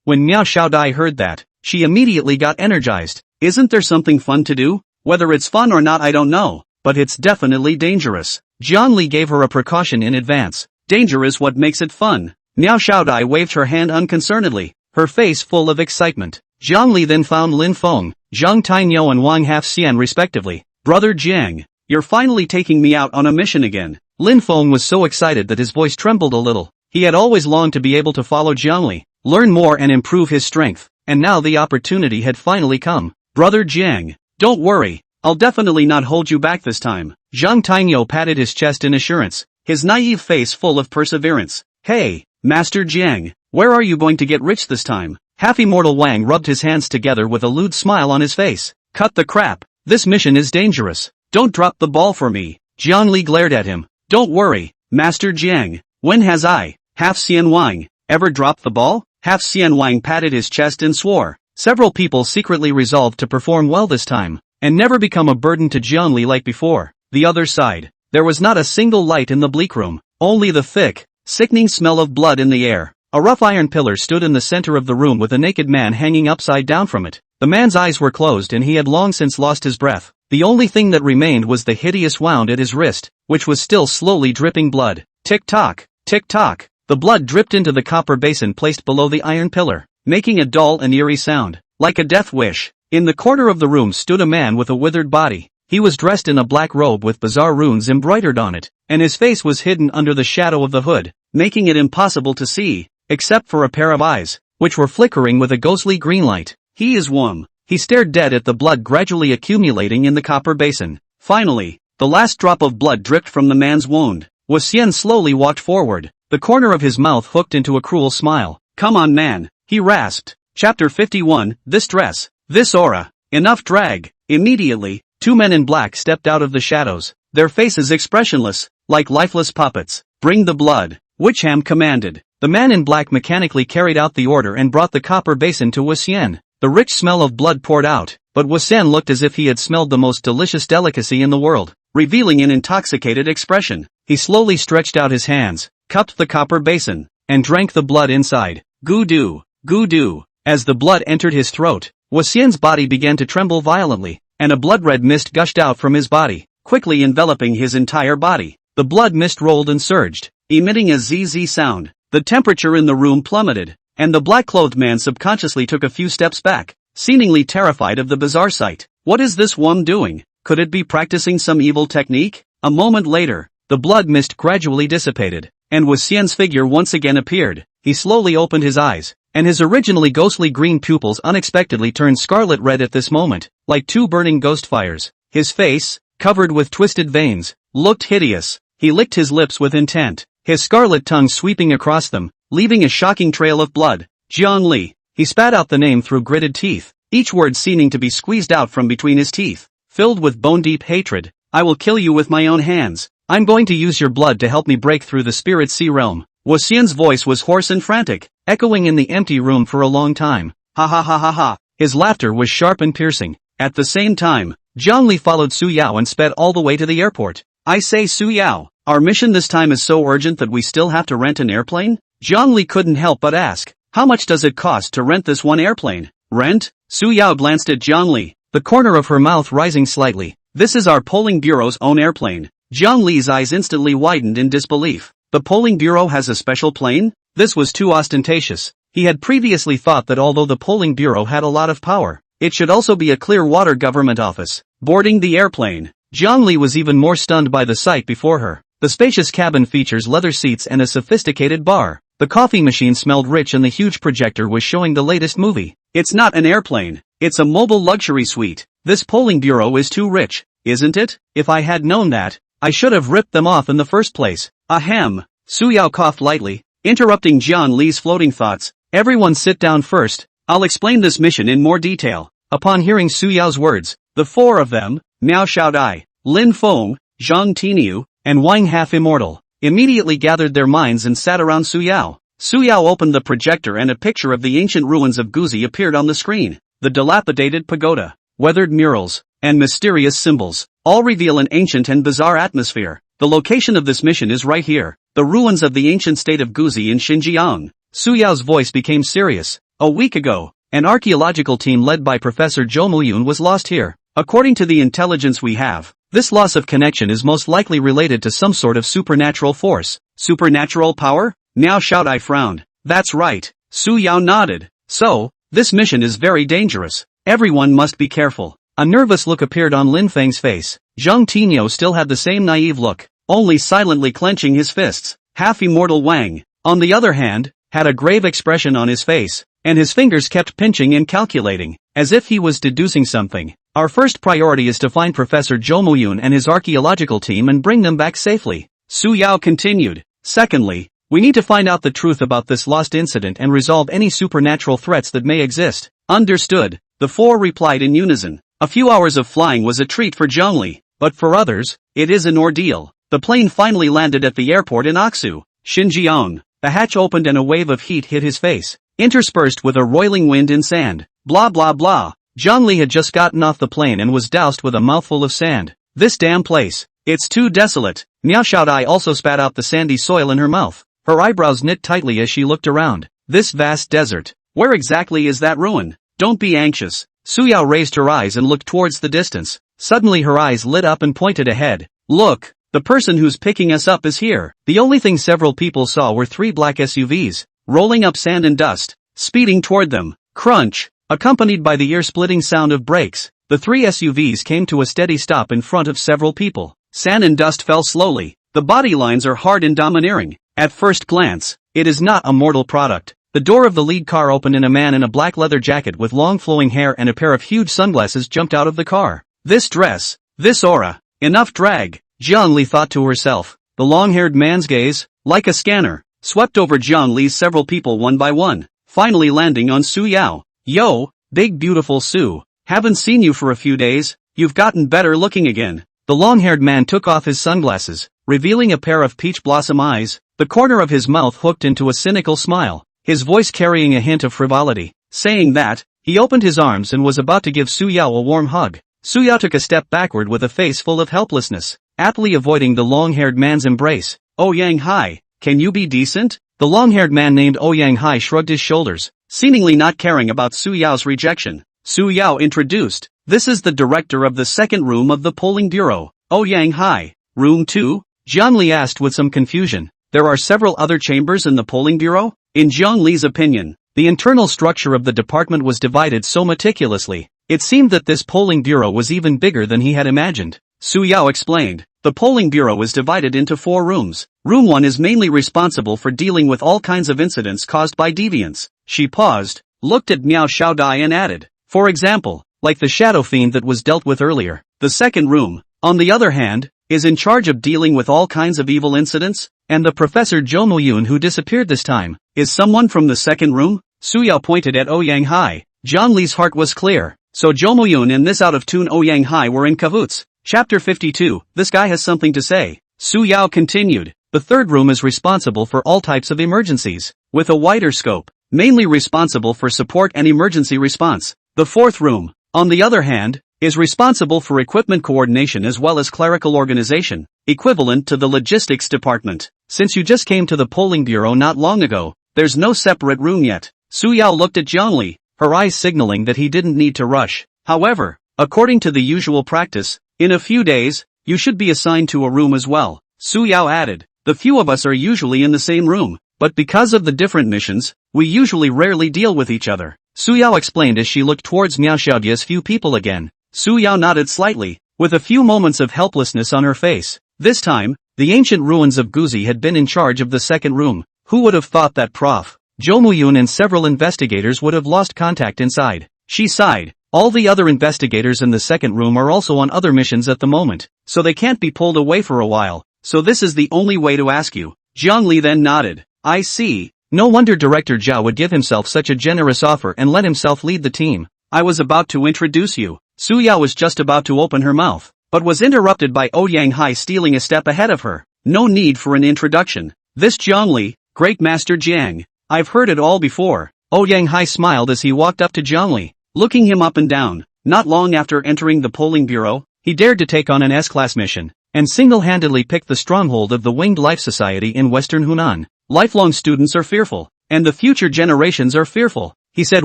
When Miao Xiaodai heard that, she immediately got energized. Isn't there something fun to do? Whether it's fun or not I don't know, but it's definitely dangerous. Jiang Li gave her a precaution in advance. Danger is what makes it fun. Miao Xiaodai waved her hand unconcernedly, her face full of excitement. Jiang Li then found Lin Feng, Zhang Tinyo and Wang Half Xian respectively. Brother Jiang, you're finally taking me out on a mission again. Lin Feng was so excited that his voice trembled a little. He had always longed to be able to follow Jiang Li, learn more and improve his strength, and now the opportunity had finally come. Brother Jiang, don't worry, I'll definitely not hold you back this time. Zhang Tinyo patted his chest in assurance, his naive face full of perseverance. Hey, Master Jiang, where are you going to get rich this time? Half-immortal Wang rubbed his hands together with a lewd smile on his face. Cut the crap, this mission is dangerous. Don't drop the ball for me. Jiang Li glared at him. Don't worry, Master Jiang, when has I, Half Xian Wang, ever dropped the ball? Half Xian Wang patted his chest and swore. Several people secretly resolved to perform well this time, and never become a burden to Jiang Li like before. The other side, there was not a single light in the bleak room, only the thick, sickening smell of blood in the air. A rough iron pillar stood in the center of the room with a naked man hanging upside down from it. The man's eyes were closed and he had long since lost his breath. The only thing that remained was the hideous wound at his wrist, which was still slowly dripping blood. Tick-tock, tick-tock. The blood dripped into the copper basin placed below the iron pillar, making a dull and eerie sound, like a death wish. In the corner of the room stood a man with a withered body. He was dressed in a black robe with bizarre runes embroidered on it, and his face was hidden under the shadow of the hood, making it impossible to see, except for a pair of eyes, which were flickering with a ghostly green light. He is Wum. He stared dead at the blood gradually accumulating in the copper basin. Finally, the last drop of blood dripped from the man's wound. Wu Xian slowly walked forward, the corner of his mouth hooked into a cruel smile. Come on man, he rasped. Chapter 51, This dress, this aura, enough drag. Immediately, two men in black stepped out of the shadows, their faces expressionless, like lifeless puppets. Bring the blood, Wicham commanded. The man in black mechanically carried out the order and brought the copper basin to Wu Xian. The rich smell of blood poured out, but Wu Xian looked as if he had smelled the most delicious delicacy in the world, revealing an intoxicated expression. He slowly stretched out his hands, cupped the copper basin, and drank the blood inside. Goo-doo, goo-doo. As the blood entered his throat, Wu Xian's body began to tremble violently, and a blood-red mist gushed out from his body, quickly enveloping his entire body. The blood mist rolled and surged, emitting a ZZ sound. The temperature in the room plummeted, and the black-clothed man subconsciously took a few steps back, seemingly terrified of the bizarre sight. What is this Wum doing? Could it be practicing some evil technique? A moment later, the blood mist gradually dissipated, and Wu Xian's figure once again appeared. He slowly opened his eyes, and his originally ghostly green pupils unexpectedly turned scarlet red at this moment, like two burning ghost fires. His face, covered with twisted veins, looked hideous. He licked his lips with intent, his scarlet tongue sweeping across them, leaving a shocking trail of blood. Jiang Li. He spat out the name through gritted teeth, each word seeming to be squeezed out from between his teeth. Filled with bone-deep hatred, I will kill you with my own hands. I'm going to use your blood to help me break through the spirit sea realm. Wu Xian's voice was hoarse and frantic, echoing in the empty room for a long time. Ha ha ha ha ha. His laughter was sharp and piercing. At the same time, Jiang Li followed Su Yao and sped all the way to the airport. I say Su Yao, our mission this time is so urgent that we still have to rent an airplane? Jiang Li couldn't help but ask, how much does it cost to rent this one airplane? Rent? Su Yao glanced at Jiang Li, the corner of her mouth rising slightly. This is our polling bureau's own airplane. Jiang Li's eyes instantly widened in disbelief. The polling bureau has a special plane? This was too ostentatious. He had previously thought that although the polling bureau had a lot of power, It should also be a Clearwater government office. Boarding the airplane. Jiang Li was even more stunned by the sight before her. The spacious cabin features leather seats and a sophisticated bar. The coffee machine smelled rich and the huge projector was showing the latest movie. It's not an airplane. It's a mobile luxury suite. This polling bureau is too rich, isn't it? If I had known that, I should have ripped them off in the first place. Ahem. Su Yao coughed lightly, interrupting Jiang Li's floating thoughts. Everyone sit down first. I'll explain this mission in more detail. Upon hearing Su Yao's words, the four of them, Miao Xiaodai, Lin Feng, Zhang Tiniu, and Wang Half-Immortal, immediately gathered their minds and sat around Su Yao. Su Yao opened the projector and a picture of the ancient ruins of Guzi appeared on the screen. The dilapidated pagoda, weathered murals, and mysterious symbols, all reveal an ancient and bizarre atmosphere. The location of this mission is right here, the ruins of the ancient state of Guzi in Xinjiang. Su Yao's voice became serious. A week ago, an archaeological team led by Professor Zhou Muyun was lost here. According to the intelligence we have, this loss of connection is most likely related to some sort of supernatural force. Supernatural power? Miao Xiaodai frowned. That's right. Su Yao nodded. So, this mission is very dangerous. Everyone must be careful. A nervous look appeared on Lin Feng's face. Zhang Tiniu still had the same naive look, only silently clenching his fists. Half-Immortal Wang, on the other hand, had a grave expression on his face, and his fingers kept pinching and calculating, as if he was deducing something. Our first priority is to find Professor Zhou Muyun and his archaeological team and bring them back safely. Su Yao continued. Secondly, we need to find out the truth about this lost incident and resolve any supernatural threats that may exist. Understood, the four replied in unison. A few hours of flying was a treat for Jiang Li, but for others, it is an ordeal. The plane finally landed at the airport in Aksu, Xinjiang. The hatch opened and a wave of heat hit his face, interspersed with a roiling wind and sand. Blah blah blah. Jiang Li had just gotten off the plane and was doused with a mouthful of sand. This damn place. It's too desolate. Miao Xiaodai also spat out the sandy soil in her mouth. Her eyebrows knit tightly as she looked around. This vast desert. Where exactly is that ruin? Don't be anxious. Su Yao raised her eyes and looked towards the distance. Suddenly her eyes lit up and pointed ahead. Look, the person who's picking us up is here. The only thing several people saw were three black SUVs, rolling up sand and dust, speeding toward them. Crunch, accompanied by the ear-splitting sound of brakes. The three SUVs came to a steady stop in front of several people. Sand and dust fell slowly. The body lines are hard and domineering. At first glance, it is not a mortal product. The door of the lead car opened and a man in a black leather jacket with long flowing hair and a pair of huge sunglasses jumped out of the car. This dress, this aura, enough drag, Jiang Li thought to herself. The long-haired man's gaze, like a scanner, swept over Jiang Li's several people one by one, finally landing on Su Yao. Yo, big beautiful Su, haven't seen you for a few days, you've gotten better looking again. The long-haired man took off his sunglasses, revealing a pair of peach blossom eyes, the corner of his mouth hooked into a cynical smile, his voice carrying a hint of frivolity. Saying that, he opened his arms and was about to give Su Yao a warm hug. Su Yao took a step backward with a face full of helplessness, aptly avoiding the long-haired man's embrace. Oh Yang Hai, can you be decent? The long-haired man named Oh Yang Hai shrugged his shoulders, seemingly not caring about Su Yao's rejection. Su Yao introduced. This is the director of the second room of the polling bureau, Oh Yang Hai. Room 2? Jiang Li asked with some confusion. There are several other chambers in the polling bureau? In Jiang Li's opinion, the internal structure of the department was divided so meticulously, it seemed that this polling bureau was even bigger than he had imagined. Su Yao explained. The polling bureau is divided into 4 rooms. Room 1 is mainly responsible for dealing with all kinds of incidents caused by deviants. She paused, looked at Miao Xiaodai and added. For example, like the shadow fiend that was dealt with earlier. The second room, on the other hand, is in charge of dealing with all kinds of evil incidents, and the Professor Zhou Muyun who disappeared this time, is someone from the second room? Su Yao pointed at Oh Yang Hai. Jiang Li's heart was clear, so Zhou Muyun and this out-of-tune Oh Yang Hai were in cahoots. Chapter 52, this guy has something to say. Su Yao continued. The third room is responsible for all types of emergencies, with a wider scope, mainly responsible for support and emergency response. The fourth room, on the other hand, is responsible for equipment coordination as well as clerical organization, equivalent to the logistics department. Since you just came to the polling bureau not long ago, there's no separate room yet. Su Yao looked at Jiang Li, her eyes signaling that he didn't need to rush. However, according to the usual practice, in a few days, you should be assigned to a room as well. Su Yao added, the few of us are usually in the same room, but because of the different missions, we usually rarely deal with each other. Su Yao explained as she looked towards Miao Xiaodia's few people again. Su Yao nodded slightly, with a few moments of helplessness on her face. This time, the ancient ruins of Guzi had been in charge of the second room. Who would have thought that Prof. Zhou Muyun and several investigators would have lost contact inside? She sighed. All the other investigators in the second room are also on other missions at the moment, so they can't be pulled away for a while. So this is the only way to ask you. Zhang Li then nodded. I see. No wonder Director Zhao would give himself such a generous offer and let himself lead the team. I was about to introduce you. Su Yao was just about to open her mouth, but was interrupted by Ouyang Hai stealing a step ahead of her. No need for an introduction. This Zhang Li, Great Master Jiang. I've heard it all before. Ouyang Hai smiled as he walked up to Zhang Li, looking him up and down. Not long after entering the polling bureau, he dared to take on an S-class mission, and single-handedly picked the stronghold of the Winged Life Society in Western Hunan. Lifelong students are fearful, and the future generations are fearful. He said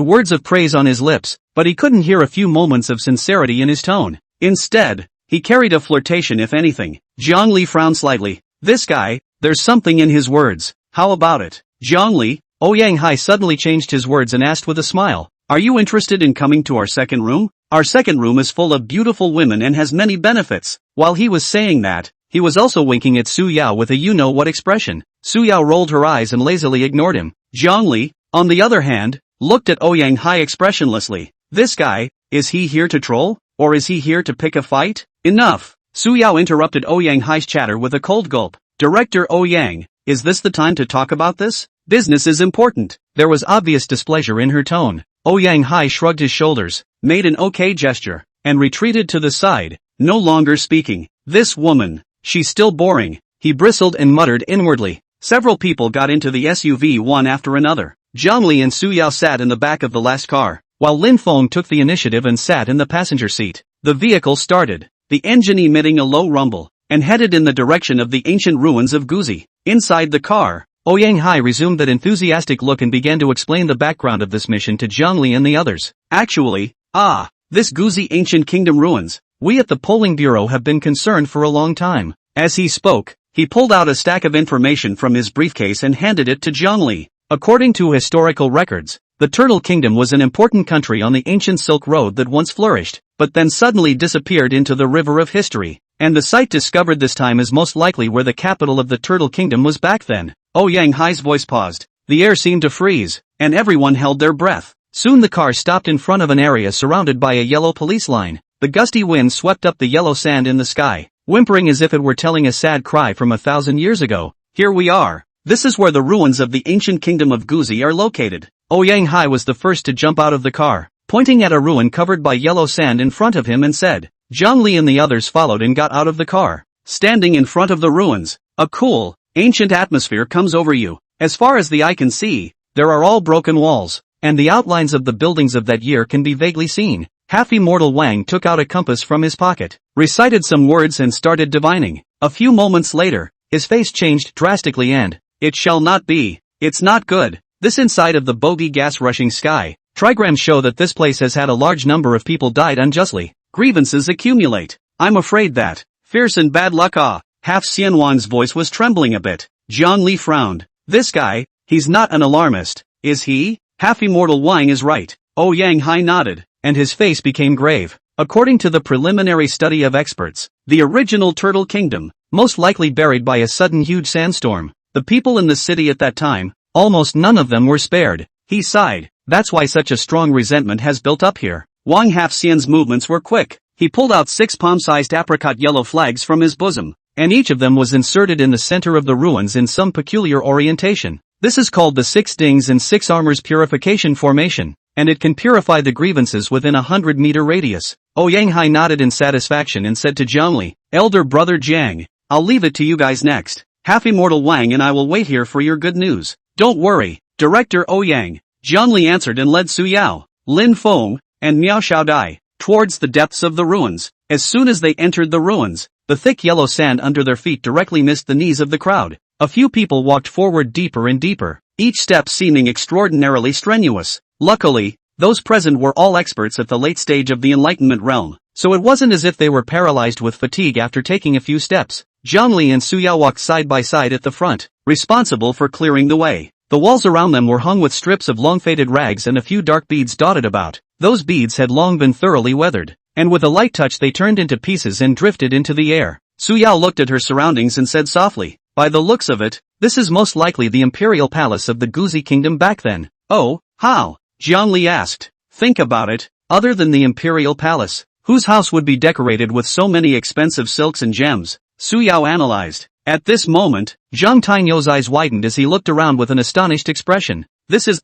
words of praise on his lips, but he couldn't hear a few moments of sincerity in his tone. Instead, he carried a flirtation if anything. Zhang Li frowned slightly. This guy, there's something in his words. How about it? Zhang Li? Ouyang Hai suddenly changed his words and asked with a smile. Are you interested in coming to our second room? Our second room is full of beautiful women and has many benefits. While he was saying that, he was also winking at Su Yao with a you-know-what expression. Su Yao rolled her eyes and lazily ignored him. Zhang Li, on the other hand, looked at Ouyang Hai expressionlessly. This guy, is he here to troll? Or is he here to pick a fight? Enough! Su Yao interrupted Ouyang Hai's chatter with a cold gulp. Director Ouyang, is this the time to talk about this? Business is important. There was obvious displeasure in her tone. Ouyang Hai shrugged his shoulders, made an okay gesture, and retreated to the side, no longer speaking. This woman, she's still boring. He bristled and muttered inwardly. Several people got into the SUV one after another. Zhang Li and Su Yao sat in the back of the last car, while Lin Feng took the initiative and sat in the passenger seat. The vehicle started, the engine emitting a low rumble, and headed in the direction of the ancient ruins of Guzi. Inside the car, Ouyang Hai resumed that enthusiastic look and began to explain the background of this mission to Zhang Li and the others. Actually, this Guzi ancient kingdom ruins, we at the polling bureau have been concerned for a long time. As he spoke, he pulled out a stack of information from his briefcase and handed it to Zhang Li. According to historical records, the Turtle Kingdom was an important country on the ancient Silk Road that once flourished, but then suddenly disappeared into the river of history. And the site discovered this time is most likely where the capital of the Turtle Kingdom was back then. Ouyang Hai's voice paused. The air seemed to freeze, and everyone held their breath. Soon the car stopped in front of an area surrounded by a yellow police line. The gusty wind swept up the yellow sand in the sky, whimpering as if it were telling a sad cry from 1,000 years ago. Here we are. This is where the ruins of the ancient kingdom of Guzi are located. Ouyang Hai was the first to jump out of the car, pointing at a ruin covered by yellow sand in front of him and said. Zhang Li and the others followed and got out of the car. Standing in front of the ruins, a cool, ancient atmosphere comes over you. As far as the eye can see, there are all broken walls, and the outlines of the buildings of that year can be vaguely seen. Half-immortal Wang took out a compass from his pocket, recited some words and started divining. A few moments later, his face changed drastically and, it shall not be. It's not good. This inside of the bogey gas-rushing sky. Trigrams show that this place has had a large number of people died unjustly. Grievances accumulate. I'm afraid that, fierce and bad luck Half Xianwan's voice was trembling a bit. Zhang Li frowned. This guy, he's not an alarmist, is he? Half-immortal Wang is right. Ouyang Hai nodded, and his face became grave. According to the preliminary study of experts, the original Turtle Kingdom, most likely buried by a sudden huge sandstorm. The people in the city at that time, almost none of them were spared. He sighed. That's why such a strong resentment has built up here. Wang Half-Xian's movements were quick. He pulled out 6 palm-sized apricot yellow flags from his bosom, and each of them was inserted in the center of the ruins in some peculiar orientation. This is called the 6 Dings and 6 Armors Purification Formation, and it can purify the grievances within a 100-meter radius. Ouyang Hai nodded in satisfaction and said to Zhang Li, Elder Brother Jiang, I'll leave it to you guys next. Half-immortal Wang and I will wait here for your good news. Don't worry, Director Ouyang. Zhang Li answered and led Su Yao, Lin Feng, and Miao Xiaodai towards the depths of the ruins. As soon as they entered the ruins, the thick yellow sand under their feet directly missed the knees of the crowd. A few people walked forward deeper and deeper, each step seeming extraordinarily strenuous. Luckily, those present were all experts at the late stage of the Enlightenment realm, so it wasn't as if they were paralyzed with fatigue after taking a few steps. Zhang Li and Su Yao walked side by side at the front, responsible for clearing the way. The walls around them were hung with strips of long-faded rags and a few dark beads dotted about. Those beads had long been thoroughly weathered, and with a light touch they turned into pieces and drifted into the air. Suyao looked at her surroundings and said softly, "By the looks of it, this is most likely the imperial palace of the Guzi kingdom back then." "Oh, how?" Zhongli asked. "Think about it, other than the imperial palace, whose house would be decorated with so many expensive silks and gems?" Suyao analyzed. At this moment, Zhang Tainyo's eyes widened as he looked around with an astonished expression. "This is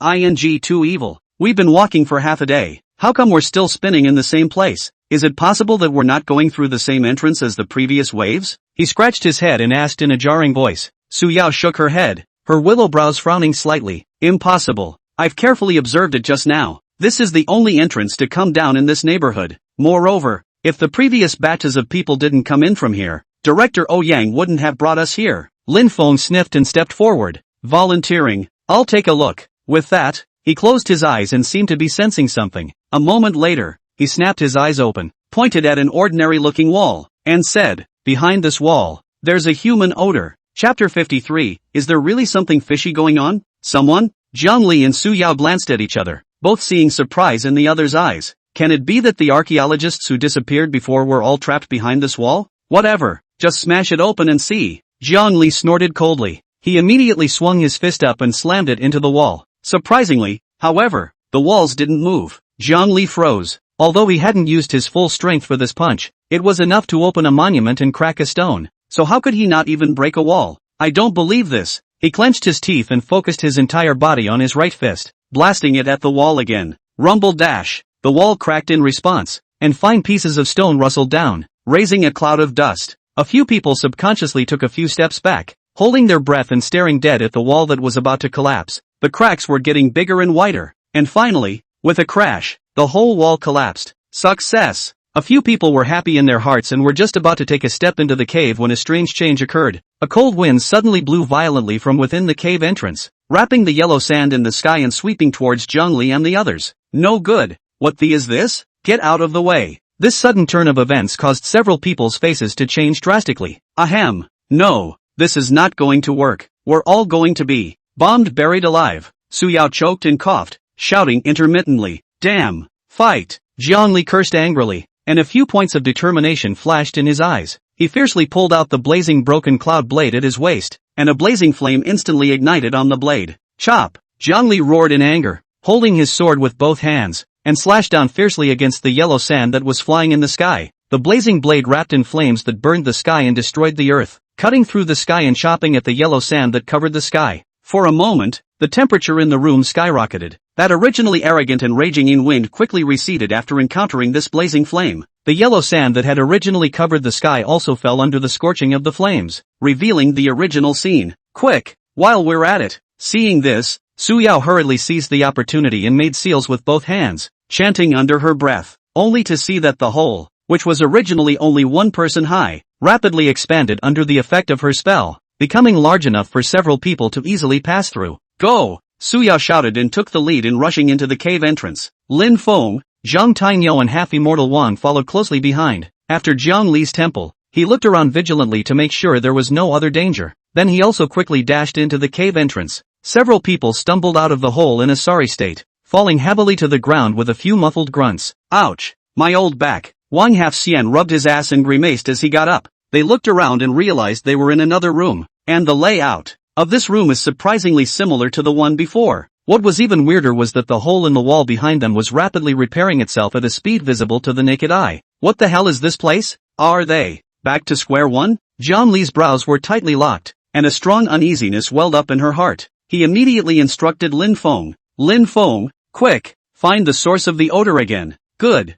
too evil. We've been walking for half a day. How come we're still spinning in the same place? Is it possible that we're not going through the same entrance as the previous waves?" He scratched his head and asked in a jarring voice. Suyao shook her head, her willow brows frowning slightly. "Impossible. I've carefully observed it just now. This is the only entrance to come down in this neighborhood. Moreover, if the previous batches of people didn't come in from here, Director Ouyang wouldn't have brought us here." Lin Feng sniffed and stepped forward, volunteering, "I'll take a look." With that, he closed his eyes and seemed to be sensing something. A moment later, he snapped his eyes open, pointed at an ordinary-looking wall, and said, "Behind this wall, there's a human odor." Chapter 53, Is there really something fishy going on? Someone? Zhongli and Suyao glanced at each other, both seeing surprise in the other's eyes. Can it be that the archaeologists who disappeared before were all trapped behind this wall? Whatever, just smash it open and see. Zhongli snorted coldly. He immediately swung his fist up and slammed it into the wall. Surprisingly, however, the walls didn't move. Zhongli froze. Although he hadn't used his full strength for this punch, it was enough to open a monument and crack a stone. So how could he not even break a wall? "I don't believe this." He clenched his teeth and focused his entire body on his right fist, blasting it at the wall again. Rumble dash. The wall cracked in response, and fine pieces of stone rustled down, raising a cloud of dust. A few people subconsciously took a few steps back, holding their breath and staring dead at the wall that was about to collapse. The cracks were getting bigger and wider, and finally, with a crash, the whole wall collapsed. Success! A few people were happy in their hearts and were just about to take a step into the cave when a strange change occurred. A cold wind suddenly blew violently from within the cave entrance, wrapping the yellow sand in the sky and sweeping towards Zhongli and the others. "No good. What the is this? Get out of the way." This sudden turn of events caused several people's faces to change drastically. Ahem. No, this is not going to work. We're all going to be bombed, buried alive. Suyao choked and coughed, shouting intermittently, "Damn! Fight!" Zhongli cursed angrily, and a few points of determination flashed in his eyes. He fiercely pulled out the blazing broken cloud blade at his waist, and a blazing flame instantly ignited on the blade. Chop! Zhongli roared in anger, holding his sword with both hands, and slashed down fiercely against the yellow sand that was flying in the sky. The blazing blade wrapped in flames that burned the sky and destroyed the earth, cutting through the sky and chopping at the yellow sand that covered the sky. For a moment, the temperature in the room skyrocketed. That originally arrogant and raging wind quickly receded after encountering this blazing flame. The yellow sand that had originally covered the sky also fell under the scorching of the flames, revealing the original scene. "Quick, while we're at it." Seeing this, Suyao hurriedly seized the opportunity and made seals with both hands, chanting under her breath, only to see that the hole, which was originally only one person high, rapidly expanded under the effect of her spell, becoming large enough for several people to easily pass through. "Go!" Suyao shouted and took the lead in rushing into the cave entrance. Lin Feng, Zhang Tainyo and half-immortal Wang followed closely behind. After Jiang Li's temple, he looked around vigilantly to make sure there was no other danger. Then he also quickly dashed into the cave entrance. Several people stumbled out of the hole in a sorry state, falling heavily to the ground with a few muffled grunts. "Ouch! My old back!" Wang Half-Xian rubbed his ass and grimaced as he got up. They looked around and realized they were in another room, and the layout of this room is surprisingly similar to the one before. What was even weirder was that the hole in the wall behind them was rapidly repairing itself at a speed visible to the naked eye. What the hell is this place? Are they back to square one? Zhang Li's brows were tightly locked, and a strong uneasiness welled up in her heart. He immediately instructed Lin Feng. "Lin Feng, quick, find the source of the odor again." Good,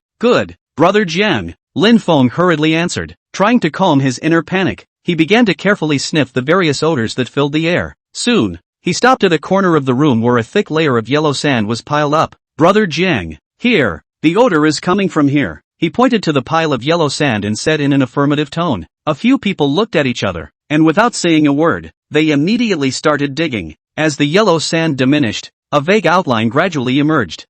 Brother Jiang," Lin Feng hurriedly answered, trying to calm his inner panic. He began to carefully sniff the various odors that filled the air. Soon, he stopped at a corner of the room where a thick layer of yellow sand was piled up. "Brother Jiang, here, the odor is coming from here." He pointed to the pile of yellow sand and said in an affirmative tone. A few people looked at each other, and without saying a word, they immediately started digging. As the yellow sand diminished, a vague outline gradually emerged.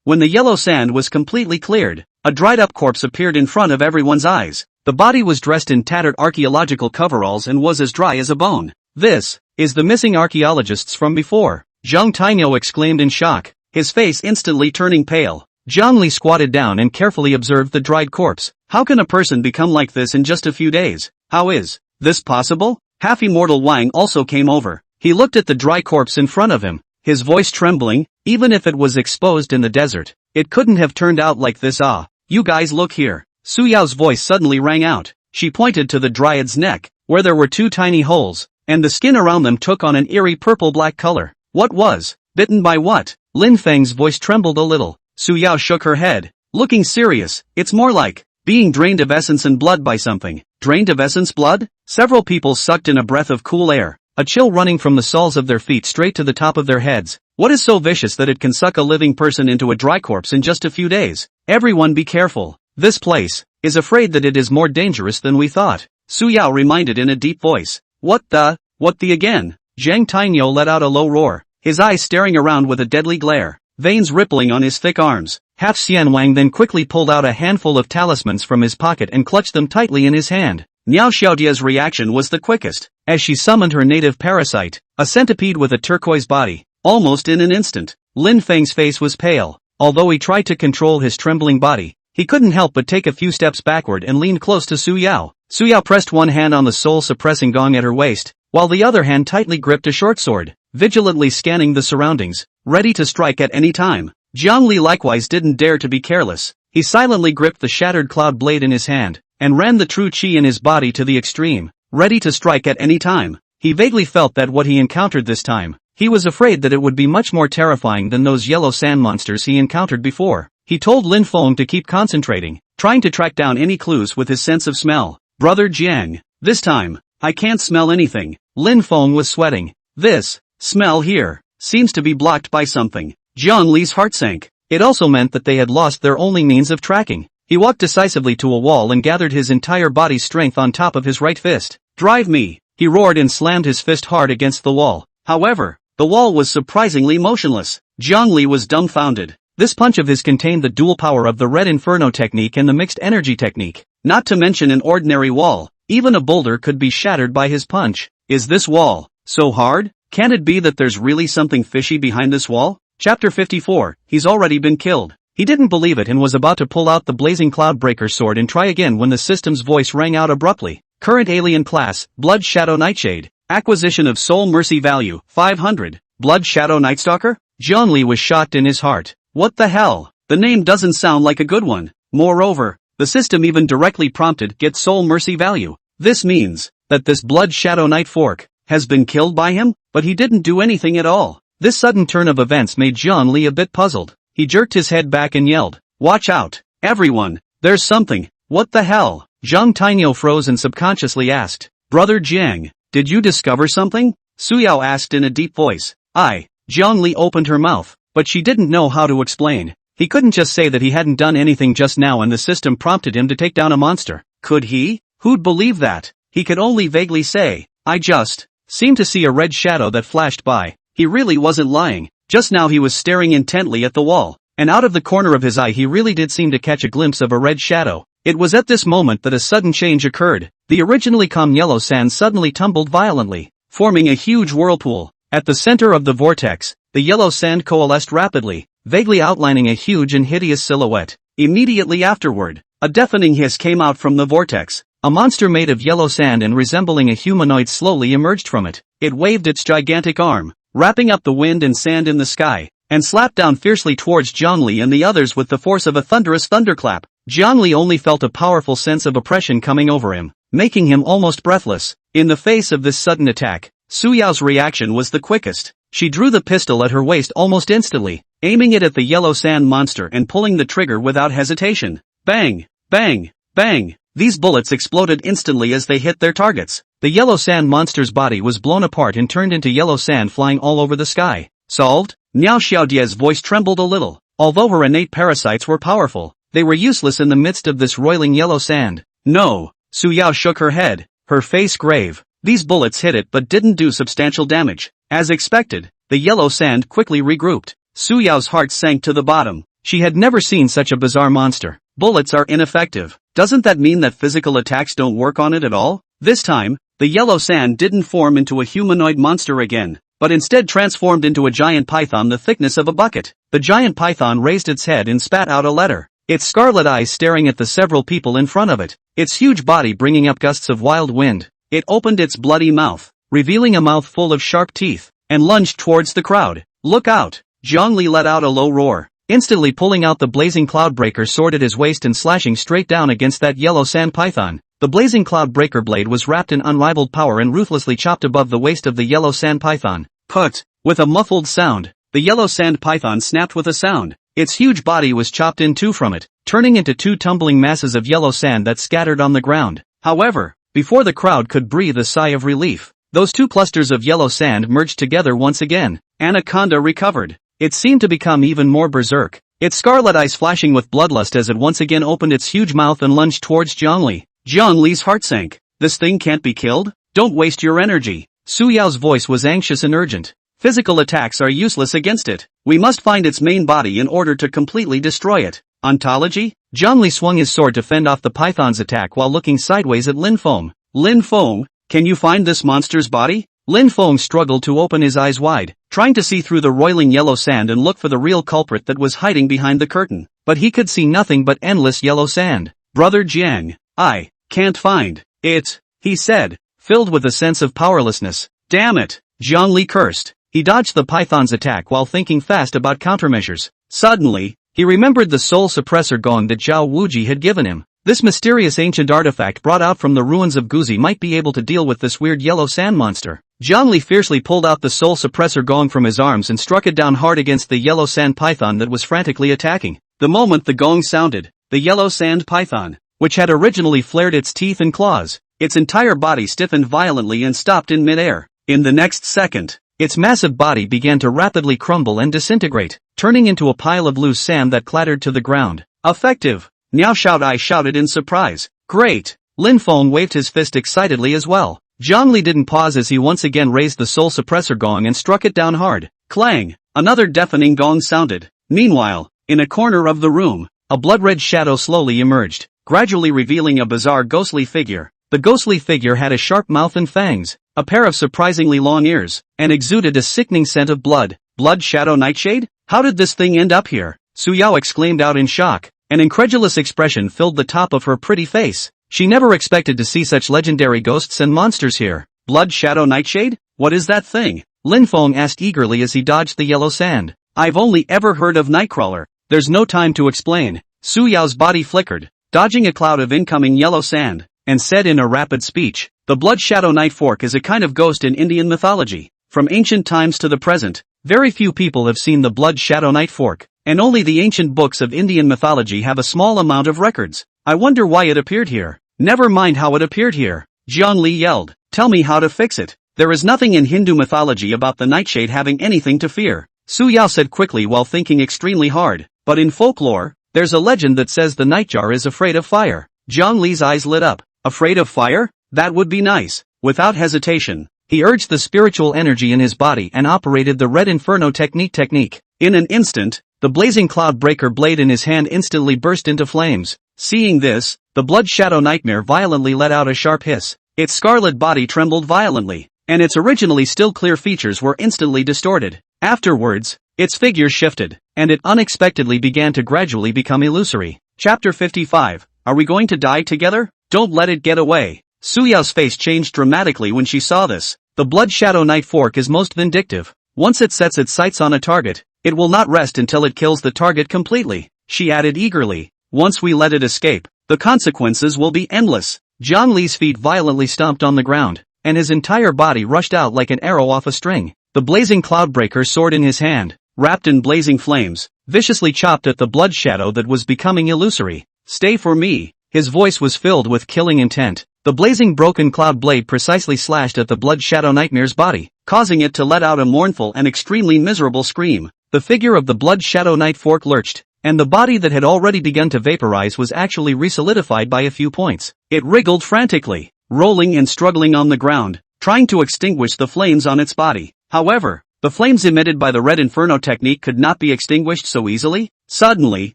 When the yellow sand was completely cleared, a dried-up corpse appeared in front of everyone's eyes. The body was dressed in tattered archaeological coveralls and was as dry as a bone. This is the missing archaeologists from before. Zhang Tainyo exclaimed in shock, his face instantly turning pale. Zhang Li squatted down and carefully observed the dried corpse. How can a person become like this in just a few days? How is this possible? Half-immortal Wang also came over. He looked at the dry corpse in front of him, his voice trembling. Even if it was exposed in the desert, it couldn't have turned out like this. Ah, you guys look here. Su Yao's voice suddenly rang out. She pointed to the dryad's neck, where there were 2 tiny holes, and the skin around them took on an eerie purple-black color. What was? Bitten by what? Lin Feng's voice trembled a little. Su Yao shook her head, looking serious. It's more like being drained of essence and blood by something. Drained of essence blood? Several people sucked in a breath of cool air, a chill running from the soles of their feet straight to the top of their heads. What is so vicious that it can suck a living person into a dry corpse in just a few days? Everyone be careful. This place is afraid that it is more dangerous than we thought. Su Yao reminded in a deep voice. What the again? Zhang Tainyo let out a low roar, his eyes staring around with a deadly glare, veins rippling on his thick arms. Half Xian Wang then quickly pulled out a handful of talismans from his pocket and clutched them tightly in his hand. Niao Xiaodia's reaction was the quickest, as she summoned her native parasite, a centipede with a turquoise body. Almost in an instant, Lin Feng's face was pale. Although he tried to control his trembling body, he couldn't help but take a few steps backward and leaned close to Su Yao. Su Yao pressed one hand on the soul-suppressing gong at her waist, while the other hand tightly gripped a short sword, vigilantly scanning the surroundings, ready to strike at any time. Jiang Li likewise didn't dare to be careless. He silently gripped the shattered cloud blade in his hand, and ran the true qi in his body to the extreme, ready to strike at any time. He vaguely felt that what he encountered this time, he was afraid that it would be much more terrifying than those yellow sand monsters he encountered before. He told Lin Feng to keep concentrating, trying to track down any clues with his sense of smell. Brother Jiang, this time, I can't smell anything. Lin Feng was sweating. This smell here seems to be blocked by something. Jiang Li's heart sank. It also meant that they had lost their only means of tracking. He walked decisively to a wall and gathered his entire body's strength on top of his right fist. Drive me! He roared and slammed his fist hard against the wall. However, the wall was surprisingly motionless. Jiang Li was dumbfounded. This punch of his contained the dual power of the Red Inferno technique and the mixed energy technique. Not to mention an ordinary wall, even a boulder could be shattered by his punch. Is this wall so hard? Can it be that there's really something fishy behind this wall? Chapter 54, he's already been killed. He didn't believe it and was about to pull out the blazing Cloudbreaker sword and try again when the system's voice rang out abruptly. Current alien class, Blood Shadow Nightshade. Acquisition of soul mercy value, 500. Blood Shadow Nightstalker? Jiang Li was shocked in his heart. What the hell? The name doesn't sound like a good one. Moreover, the system even directly prompted get soul mercy value. This means that this Blood Shadow Night Fork has been killed by him, but he didn't do anything at all. This sudden turn of events made Jiang Li a bit puzzled. He jerked his head back and yelled, "Watch out, everyone, there's something." What the hell? Zhang Tainyo froze and subconsciously asked, "Brother Jiang, did you discover something?" Su Yao asked in a deep voice. Jiang Li opened her mouth, but she didn't know how to explain. He couldn't just say that he hadn't done anything just now and the system prompted him to take down a monster. Could he? Who'd believe that? He could only vaguely say, "I just seemed to see a red shadow that flashed by." He really wasn't lying. Just now he was staring intently at the wall, and out of the corner of his eye he really did seem to catch a glimpse of a red shadow. It was at this moment that a sudden change occurred. The originally calm yellow sand suddenly tumbled violently, forming a huge whirlpool. At the center of the vortex, the yellow sand coalesced rapidly, vaguely outlining a huge and hideous silhouette. Immediately afterward, a deafening hiss came out from the vortex. A monster made of yellow sand and resembling a humanoid slowly emerged from it. It waved its gigantic arm, wrapping up the wind and sand in the sky, and slapped down fiercely towards Jiang Li and the others with the force of a thunderous thunderclap. Jiang Li only felt a powerful sense of oppression coming over him, making him almost breathless. In the face of this sudden attack, Su Yao's reaction was the quickest. She drew the pistol at her waist almost instantly, aiming it at the yellow sand monster and pulling the trigger without hesitation. Bang! Bang! Bang! These bullets exploded instantly as they hit their targets. The yellow sand monster's body was blown apart and turned into yellow sand flying all over the sky. Solved? Niao Xiaodia's voice trembled a little. Although her innate parasites were powerful, they were useless in the midst of this roiling yellow sand. No. Su Yao shook her head, her face grave. These bullets hit it but didn't do substantial damage. As expected, the yellow sand quickly regrouped. Su Yao's heart sank to the bottom. She had never seen such a bizarre monster. Bullets are ineffective. Doesn't that mean that physical attacks don't work on it at all? This time, the yellow sand didn't form into a humanoid monster again, but instead transformed into a giant python the thickness of a bucket. The giant python raised its head and spat out a letter, its scarlet eyes staring at the several people in front of it, its huge body bringing up gusts of wild wind. It opened its bloody mouth, revealing a mouth full of sharp teeth, and lunged towards the crowd. "Look out!" Zhongli let out a low roar, instantly pulling out the blazing cloudbreaker sword at his waist and slashing straight down against that yellow sand python. The blazing cloudbreaker blade was wrapped in unrivaled power and ruthlessly chopped above the waist of the yellow sand python. Put! With a muffled sound, the yellow sand python snapped with a sound. Its huge body was chopped in two from it, turning into two tumbling masses of yellow sand that scattered on the ground. However, before the crowd could breathe a sigh of relief, those two clusters of yellow sand merged together once again. Anaconda recovered. It seemed to become even more berserk, its scarlet eyes flashing with bloodlust as it once again opened its huge mouth and lunged towards Zhongli. Zhongli's heart sank. This thing can't be killed? Don't waste your energy. Su Yao's voice was anxious and urgent. Physical attacks are useless against it. We must find its main body in order to completely destroy it. Ontology? Zhongli swung his sword to fend off the python's attack while looking sideways at Lin Feng. Lin Feng, can you find this monster's body? Lin Feng struggled to open his eyes wide, trying to see through the roiling yellow sand and look for the real culprit that was hiding behind the curtain. But he could see nothing but endless yellow sand. Brother Jiang, I can't find it, he said, filled with a sense of powerlessness. Damn it, Zhongli cursed. He dodged the python's attack while thinking fast about countermeasures. Suddenly, he remembered the soul suppressor gong that Zhao Wuji had given him. This mysterious ancient artifact brought out from the ruins of Guzi might be able to deal with this weird yellow sand monster. Zhongli fiercely pulled out the soul suppressor gong from his arms and struck it down hard against the yellow sand python that was frantically attacking. The moment the gong sounded, the yellow sand python, which had originally flared its teeth and claws, its entire body stiffened violently and stopped in midair. In the next second, its massive body began to rapidly crumble and disintegrate, turning into a pile of loose sand that clattered to the ground. Effective! Niao Xiaodai shouted in surprise. Great! Lin Feng waved his fist excitedly as well. Zhongli didn't pause as he once again raised the soul suppressor gong and struck it down hard. Clang! Another deafening gong sounded. Meanwhile, in a corner of the room, a blood-red shadow slowly emerged, gradually revealing a bizarre ghostly figure. The ghostly figure had a sharp mouth and fangs, a pair of surprisingly long ears, and exuded a sickening scent of blood. Blood Shadow Nightshade? How did this thing end up here? Su Yao exclaimed out in shock. An incredulous expression filled the top of her pretty face. She never expected to see such legendary ghosts and monsters here. Blood Shadow Nightshade? What is that thing? Lin Feng asked eagerly as he dodged the yellow sand. I've only ever heard of Nightcrawler. There's no time to explain. Su Yao's body flickered, dodging a cloud of incoming yellow sand, and said in a rapid speech, the Blood Shadow Night Fork is a kind of ghost in Indian mythology. From ancient times to the present, very few people have seen the Blood Shadow Night Fork, and only the ancient books of Indian mythology have a small amount of records. I wonder why it appeared here. Never mind how it appeared here. Zhongli yelled. Tell me how to fix it. There is nothing in Hindu mythology about the nightshade having anything to fear. Su Yao said quickly while thinking extremely hard. But in folklore, there's a legend that says the nightjar is afraid of fire. Zhongli's eyes lit up. Afraid of fire? That would be nice. Without hesitation, he urged the spiritual energy in his body and operated the Red Inferno technique. In an instant, the blazing cloud breaker blade in his hand instantly burst into flames. Seeing this, the Blood Shadow Nightmare violently let out a sharp hiss. Its scarlet body trembled violently, and its originally still clear features were instantly distorted. Afterwards, its figure shifted, and it unexpectedly began to gradually become illusory. Chapter 55. Are we going to die together? Don't let it get away. Su Yao's face changed dramatically when she saw this. The Blood Shadow Night Fork is most vindictive. Once it sets its sights on a target, it will not rest until it kills the target completely. She added eagerly. Once we let it escape, the consequences will be endless. Zhongli's feet violently stomped on the ground, and his entire body rushed out like an arrow off a string. The blazing cloudbreaker sword in his hand, wrapped in blazing flames, viciously chopped at the blood shadow that was becoming illusory. Stay for me. His voice was filled with killing intent. The blazing broken cloud blade precisely slashed at the Blood Shadow Nightmare's body, causing it to let out a mournful and extremely miserable scream. The figure of the Blood Shadow Night Fork lurched, and the body that had already begun to vaporize was actually resolidified by a few points. It wriggled frantically, rolling and struggling on the ground, trying to extinguish the flames on its body. However, the flames emitted by the Red Inferno technique could not be extinguished so easily. Suddenly,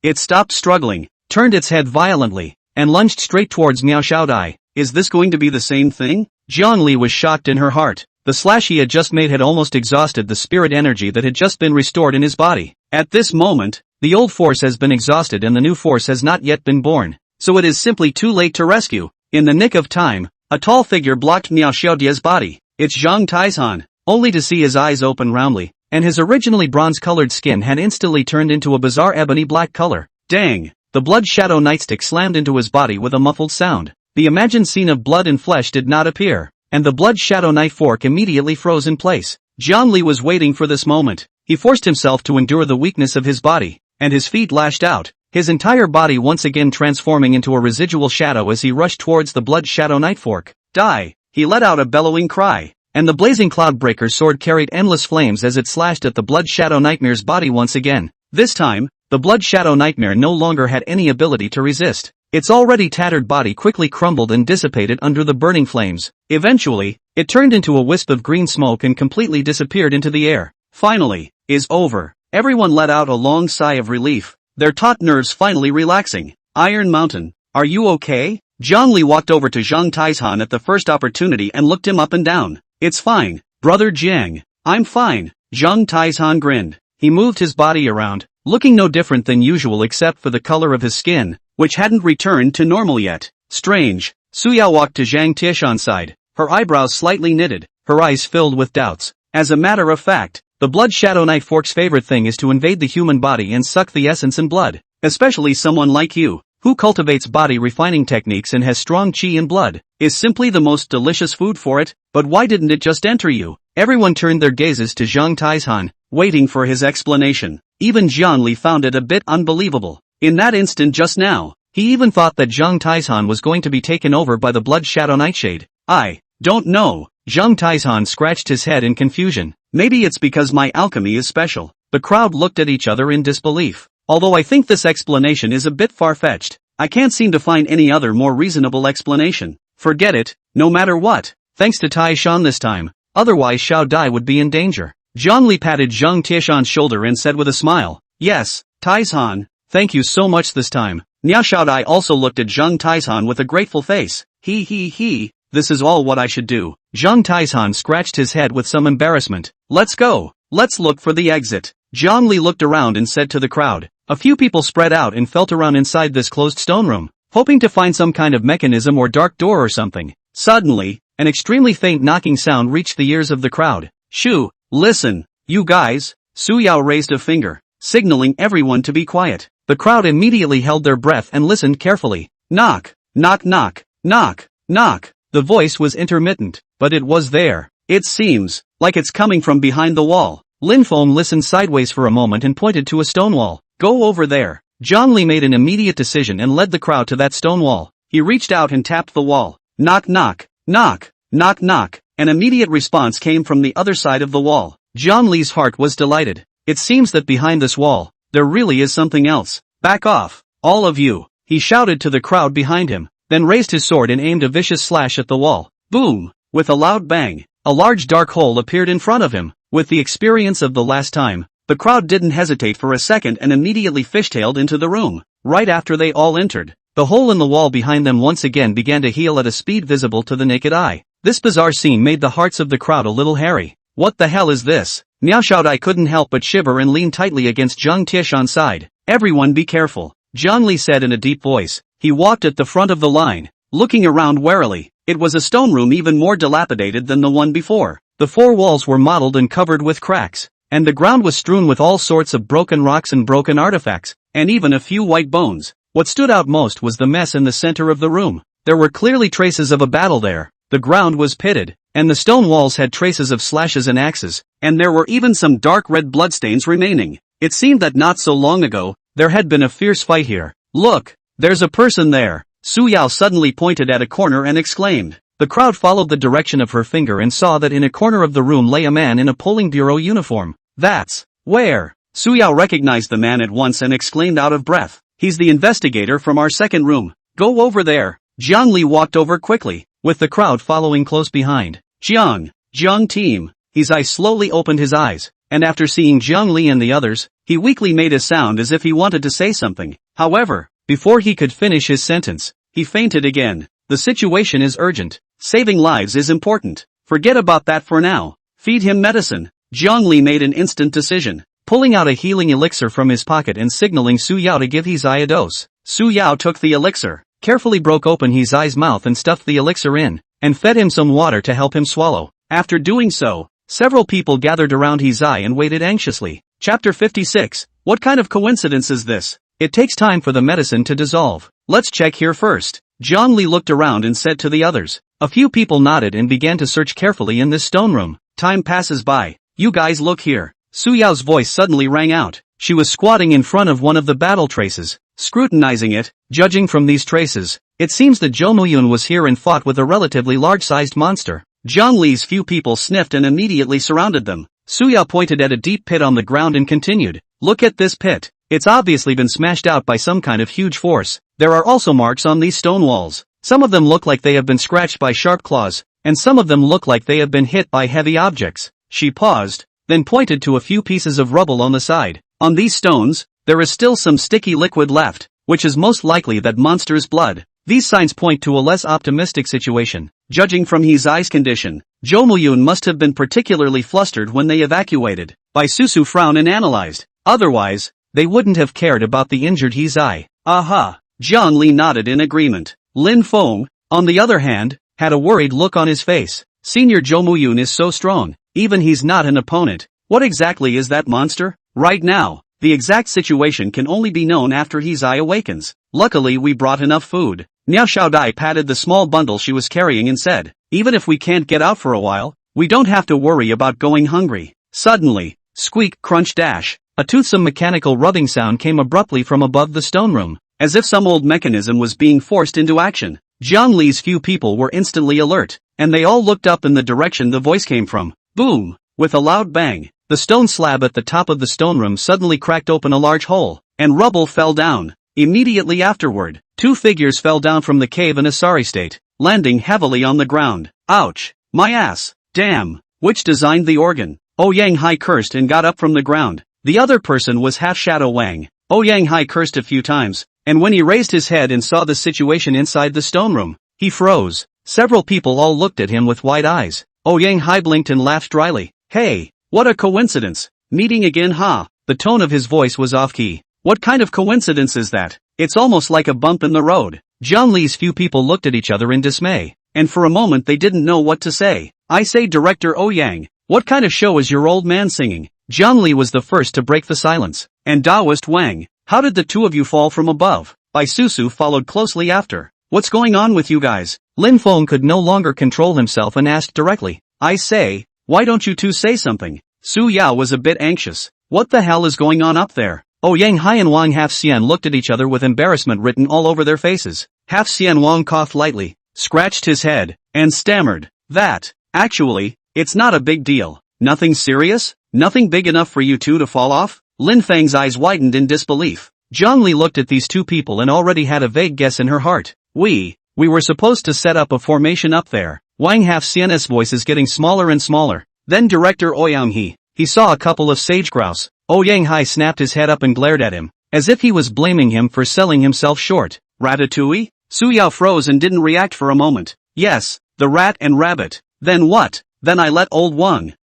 it stopped struggling, turned its head violently, and lunged straight towards Niao Xiaodai. is this going to be the same thing? Jiang Li was shocked in her heart. The slash he had just made had almost exhausted the spirit energy that had just been restored in his body. At this moment, the old force has been exhausted and the new force has not yet been born. So it is simply too late to rescue. In the nick of time, a tall figure blocked Miao Xiaodia's body. It's Zhang Taizhan, only to see his eyes open roundly, and his originally bronze-colored skin had instantly turned into a bizarre ebony black color. Dang! The blood shadow nightstick slammed into his body with a muffled sound. The imagined scene of blood and flesh did not appear, and the blood shadow knife fork immediately froze in place. Jiang Li was waiting for this moment. He forced himself to endure the weakness of his body, and his feet lashed out, his entire body once again transforming into a residual shadow as he rushed towards the blood shadow knife fork. Die! He let out a bellowing cry, and the blazing cloudbreaker sword carried endless flames as it slashed at the blood shadow nightmare's body once again. This time, the blood shadow nightmare no longer had any ability to resist. Its already tattered body quickly crumbled and dissipated under the burning flames. Eventually, it turned into a wisp of green smoke and completely disappeared into the air. Finally, is over. Everyone let out a long sigh of relief, their taut nerves finally relaxing. Iron Mountain, are you okay? Jiang Li walked over to Zhang Taizhan at the first opportunity and looked him up and down. It's fine, brother Jiang. I'm fine. Zhang Taizhan grinned. He moved his body around, looking no different than usual except for the color of his skin, which hadn't returned to normal yet. Strange. Suyao walked to Zhang Tieshan's side, her eyebrows slightly knitted, her eyes filled with doubts. As a matter of fact, the blood shadow knife fork's favorite thing is to invade the human body and suck the essence and blood. Especially someone like you, who cultivates body refining techniques and has strong qi and blood, is simply the most delicious food for it. But why didn't it just enter you? Everyone turned their gazes to Zhang Taizhan, waiting for his explanation. Even Jiang Li found it a bit unbelievable. In that instant just now, he even thought that Zhang Taizhan was going to be taken over by the blood shadow nightshade. I don't know. Zhang Taizhan scratched his head in confusion. Maybe it's because my alchemy is special. The crowd looked at each other in disbelief. Although I think this explanation is a bit far-fetched, I can't seem to find any other more reasonable explanation. Forget it, no matter what. Thanks to Taishan this time. Otherwise Xiao Dai would be in danger. Jiang Li patted Zhang Tieshan's shoulder and said with a smile, yes, Taizhan, thank you so much this time. Niao Xiaodai also looked at Zhang Taizhan with a grateful face. He, this is all what I should do. Zhang Taizhan scratched his head with some embarrassment. Let's go. Let's look for the exit. Jiang Li looked around and said to the crowd. A few people spread out and felt around inside this closed stone room, hoping to find some kind of mechanism or dark door or something. Suddenly, an extremely faint knocking sound reached the ears of the crowd. Shoo, listen, you guys. Su Yao raised a finger, signaling everyone to be quiet. The crowd immediately held their breath and listened carefully. Knock, knock, knock, knock, knock. The voice was intermittent, but it was there. It seems like it's coming from behind the wall. Lin Feng listened sideways for a moment and pointed to a stone wall. Go over there. Jiang Li made an immediate decision and led the crowd to that stone wall. He reached out and tapped the wall. Knock, knock, knock, knock, knock. An immediate response came from the other side of the wall. Jiang Li's heart was delighted. It seems that behind this wall, there really is something else. Back off, all of you, he shouted to the crowd behind him, then raised his sword and aimed a vicious slash at the wall. Boom! With a loud bang, a large dark hole appeared in front of him. With the experience of the last time, the crowd didn't hesitate for a second and immediately fishtailed into the room. Right after they all entered, the hole in the wall behind them once again began to heal at a speed visible to the naked eye. This bizarre scene made the hearts of the crowd a little hairy. What the hell is this? Miao Xiaodai couldn't help but shiver and lean tightly against Zhang Tieshan's side. Everyone be careful, Jiang Li said in a deep voice. He walked at the front of the line, looking around warily. It was a stone room even more dilapidated than the one before. The four walls were mottled and covered with cracks, and the ground was strewn with all sorts of broken rocks and broken artifacts, and even a few white bones. What stood out most was the mess in the center of the room. There were clearly traces of a battle there. The ground was pitted, and the stone walls had traces of slashes and axes, and there were even some dark red bloodstains remaining. It seemed that not so long ago, there had been a fierce fight here. Look, there's a person there. Su Yao suddenly pointed at a corner and exclaimed. The crowd followed the direction of her finger and saw that in a corner of the room lay a man in a polling bureau uniform. That's where. Su Yao recognized the man at once and exclaimed out of breath. He's the investigator from our second room. Go over there. Jiang Li walked over quickly, with the crowd following close behind. Jiang team. His eyes slowly opened his eyes, and after seeing Jiang Li and the others, he weakly made a sound as if he wanted to say something. However, before he could finish his sentence, he fainted again. The situation is urgent. Saving lives is important. Forget about that for now. Feed him medicine. Zhongli made an instant decision, pulling out a healing elixir from his pocket and signaling Su Yao to give His Eye a dose. Su Yao took the elixir, carefully broke open His Eye's mouth and stuffed the elixir in, and fed him some water to help him swallow. After doing so, several people gathered around His Eye and waited anxiously. Chapter 56. What kind of coincidence is this? It takes time for the medicine to dissolve. Let's check here first. Zhongli looked around and said to the others. A few people nodded and began to search carefully in this stone room. Time passes by. You guys look here. Su Yao's voice suddenly rang out. She was squatting in front of one of the battle traces, scrutinizing it. Judging from these traces, it seems that Zhou Muyun was here and fought with a relatively large-sized monster. Zhongli's few people sniffed and immediately surrounded them. Su Yao pointed at a deep pit on the ground and continued. Look at this pit. It's obviously been smashed out by some kind of huge force. There are also marks on these stone walls. Some of them look like they have been scratched by sharp claws, and some of them look like they have been hit by heavy objects. She paused, then pointed to a few pieces of rubble on the side. On these stones, there is still some sticky liquid left, which is most likely that monster's blood. These signs point to a less optimistic situation. Judging from His Eye's condition, Zhou Muyun must have been particularly flustered when they evacuated. Bai Susu frowned and analyzed. Otherwise, they wouldn't have cared about the injured His Eye. Aha! Zhang Li nodded in agreement. Lin Feng, on the other hand, had a worried look on his face. Senior Zhou Muyun is so strong, even he's not an opponent. What exactly is that monster? Right now, the exact situation can only be known after His Eye awakens. Luckily we brought enough food. Niao Xiaodai patted the small bundle she was carrying and said, even if we can't get out for a while, we don't have to worry about going hungry. Suddenly, squeak, crunch, dash, a toothsome mechanical rubbing sound came abruptly from above the stone room, as if some old mechanism was being forced into action. Jiang Li's few people were instantly alert, and they all looked up in the direction the voice came from. Boom! With a loud bang, the stone slab at the top of the stone room suddenly cracked open a large hole, and rubble fell down. Immediately afterward, two figures fell down from the cave in a sorry state, landing heavily on the ground. Ouch! My ass! Damn! Which designed the organ? Ouyang Hai cursed and got up from the ground. The other person was Half-Shadow Wang. Ouyang Hai cursed a few times, and when he raised his head and saw the situation inside the stone room, he froze. Several people all looked at him with wide eyes. Ouyang Hai blinked and laughed dryly. Hey! What a coincidence! Meeting again, ha! The tone of his voice was off-key. What kind of coincidence is that? It's almost like a bump in the road. Zhang Li's few people looked at each other in dismay, and for a moment they didn't know what to say. I say, Director Ouyang, what kind of show is your old man singing? Zhang Li was the first to break the silence. And Taoist Wang, how did the two of you fall from above? Bai Susu followed closely after. What's going on with you guys? Lin Feng could no longer control himself and asked directly. I say, why don't you two say something? Su Yao was a bit anxious. What the hell is going on up there? Ouyang Hai and Wang Half-Xian looked at each other with embarrassment written all over their faces. Half-Xian Wang coughed lightly, scratched his head, and stammered. That, actually, it's not a big deal. Nothing serious? Nothing big enough for you two to fall off? Lin Feng's eyes widened in disbelief. Zhang Li looked at these two people and already had a vague guess in her heart. We were supposed to set up a formation up there. Wang Half-Xian's voice is getting smaller and smaller. Then Director Ouyang he saw a couple of sage grouse. Ouyang Hai snapped his head up and glared at him, as if he was blaming him for selling himself short. Ratatouille? Su Yao froze and didn't react for a moment. Yes, the rat and rabbit. Then what? Then I let old Wang,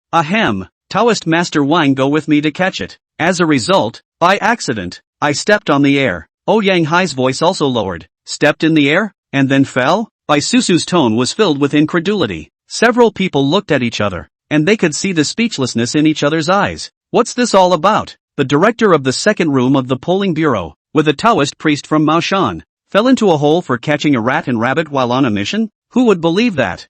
Taoist Master Wang go with me to catch it. As a result, by accident, I stepped on the air. Ouyang Hai's voice also lowered. Stepped in the air? And then fell? Bai Susu's tone was filled with incredulity. Several people looked at each other, and they could see the speechlessness in each other's eyes. What's this all about? The director of the second room of the polling bureau, with a Taoist priest from Maoshan, fell into a hole for catching a rat and rabbit while on a mission? Who would believe that?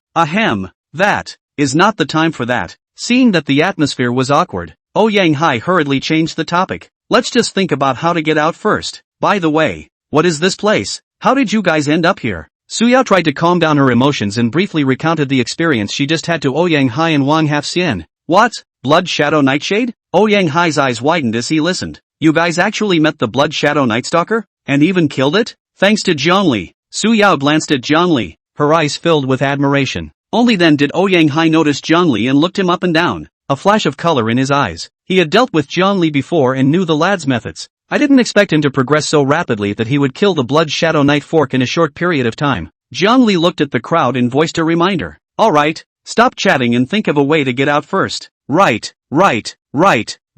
That is not the time for that. Seeing that the atmosphere was awkward, Ouyang Hai hurriedly changed the topic. Let's just think about how to get out first. By the way, what is this place? How did you guys end up here? Su Yao tried to calm down her emotions and briefly recounted the experience she just had to Ouyang Hai and Wang Half-Xian. What? Blood Shadow Nightshade? Ouyang Hai's eyes widened as he listened. You guys actually met the Blood Shadow Nightstalker? And even killed it? Thanks to Zhang Li. Su Yao glanced at Zhang Li, her eyes filled with admiration. Only then did Ouyang Hai notice Zhang Li and looked him up and down, a flash of color in his eyes. He had dealt with Zhang Li before and knew the lad's methods. I didn't expect him to progress so rapidly that he would kill the Blood Shadow Knight Fork in a short period of time. Jiang Li looked at the crowd and voiced a reminder. Alright, stop chatting and think of a way to get out first. Right,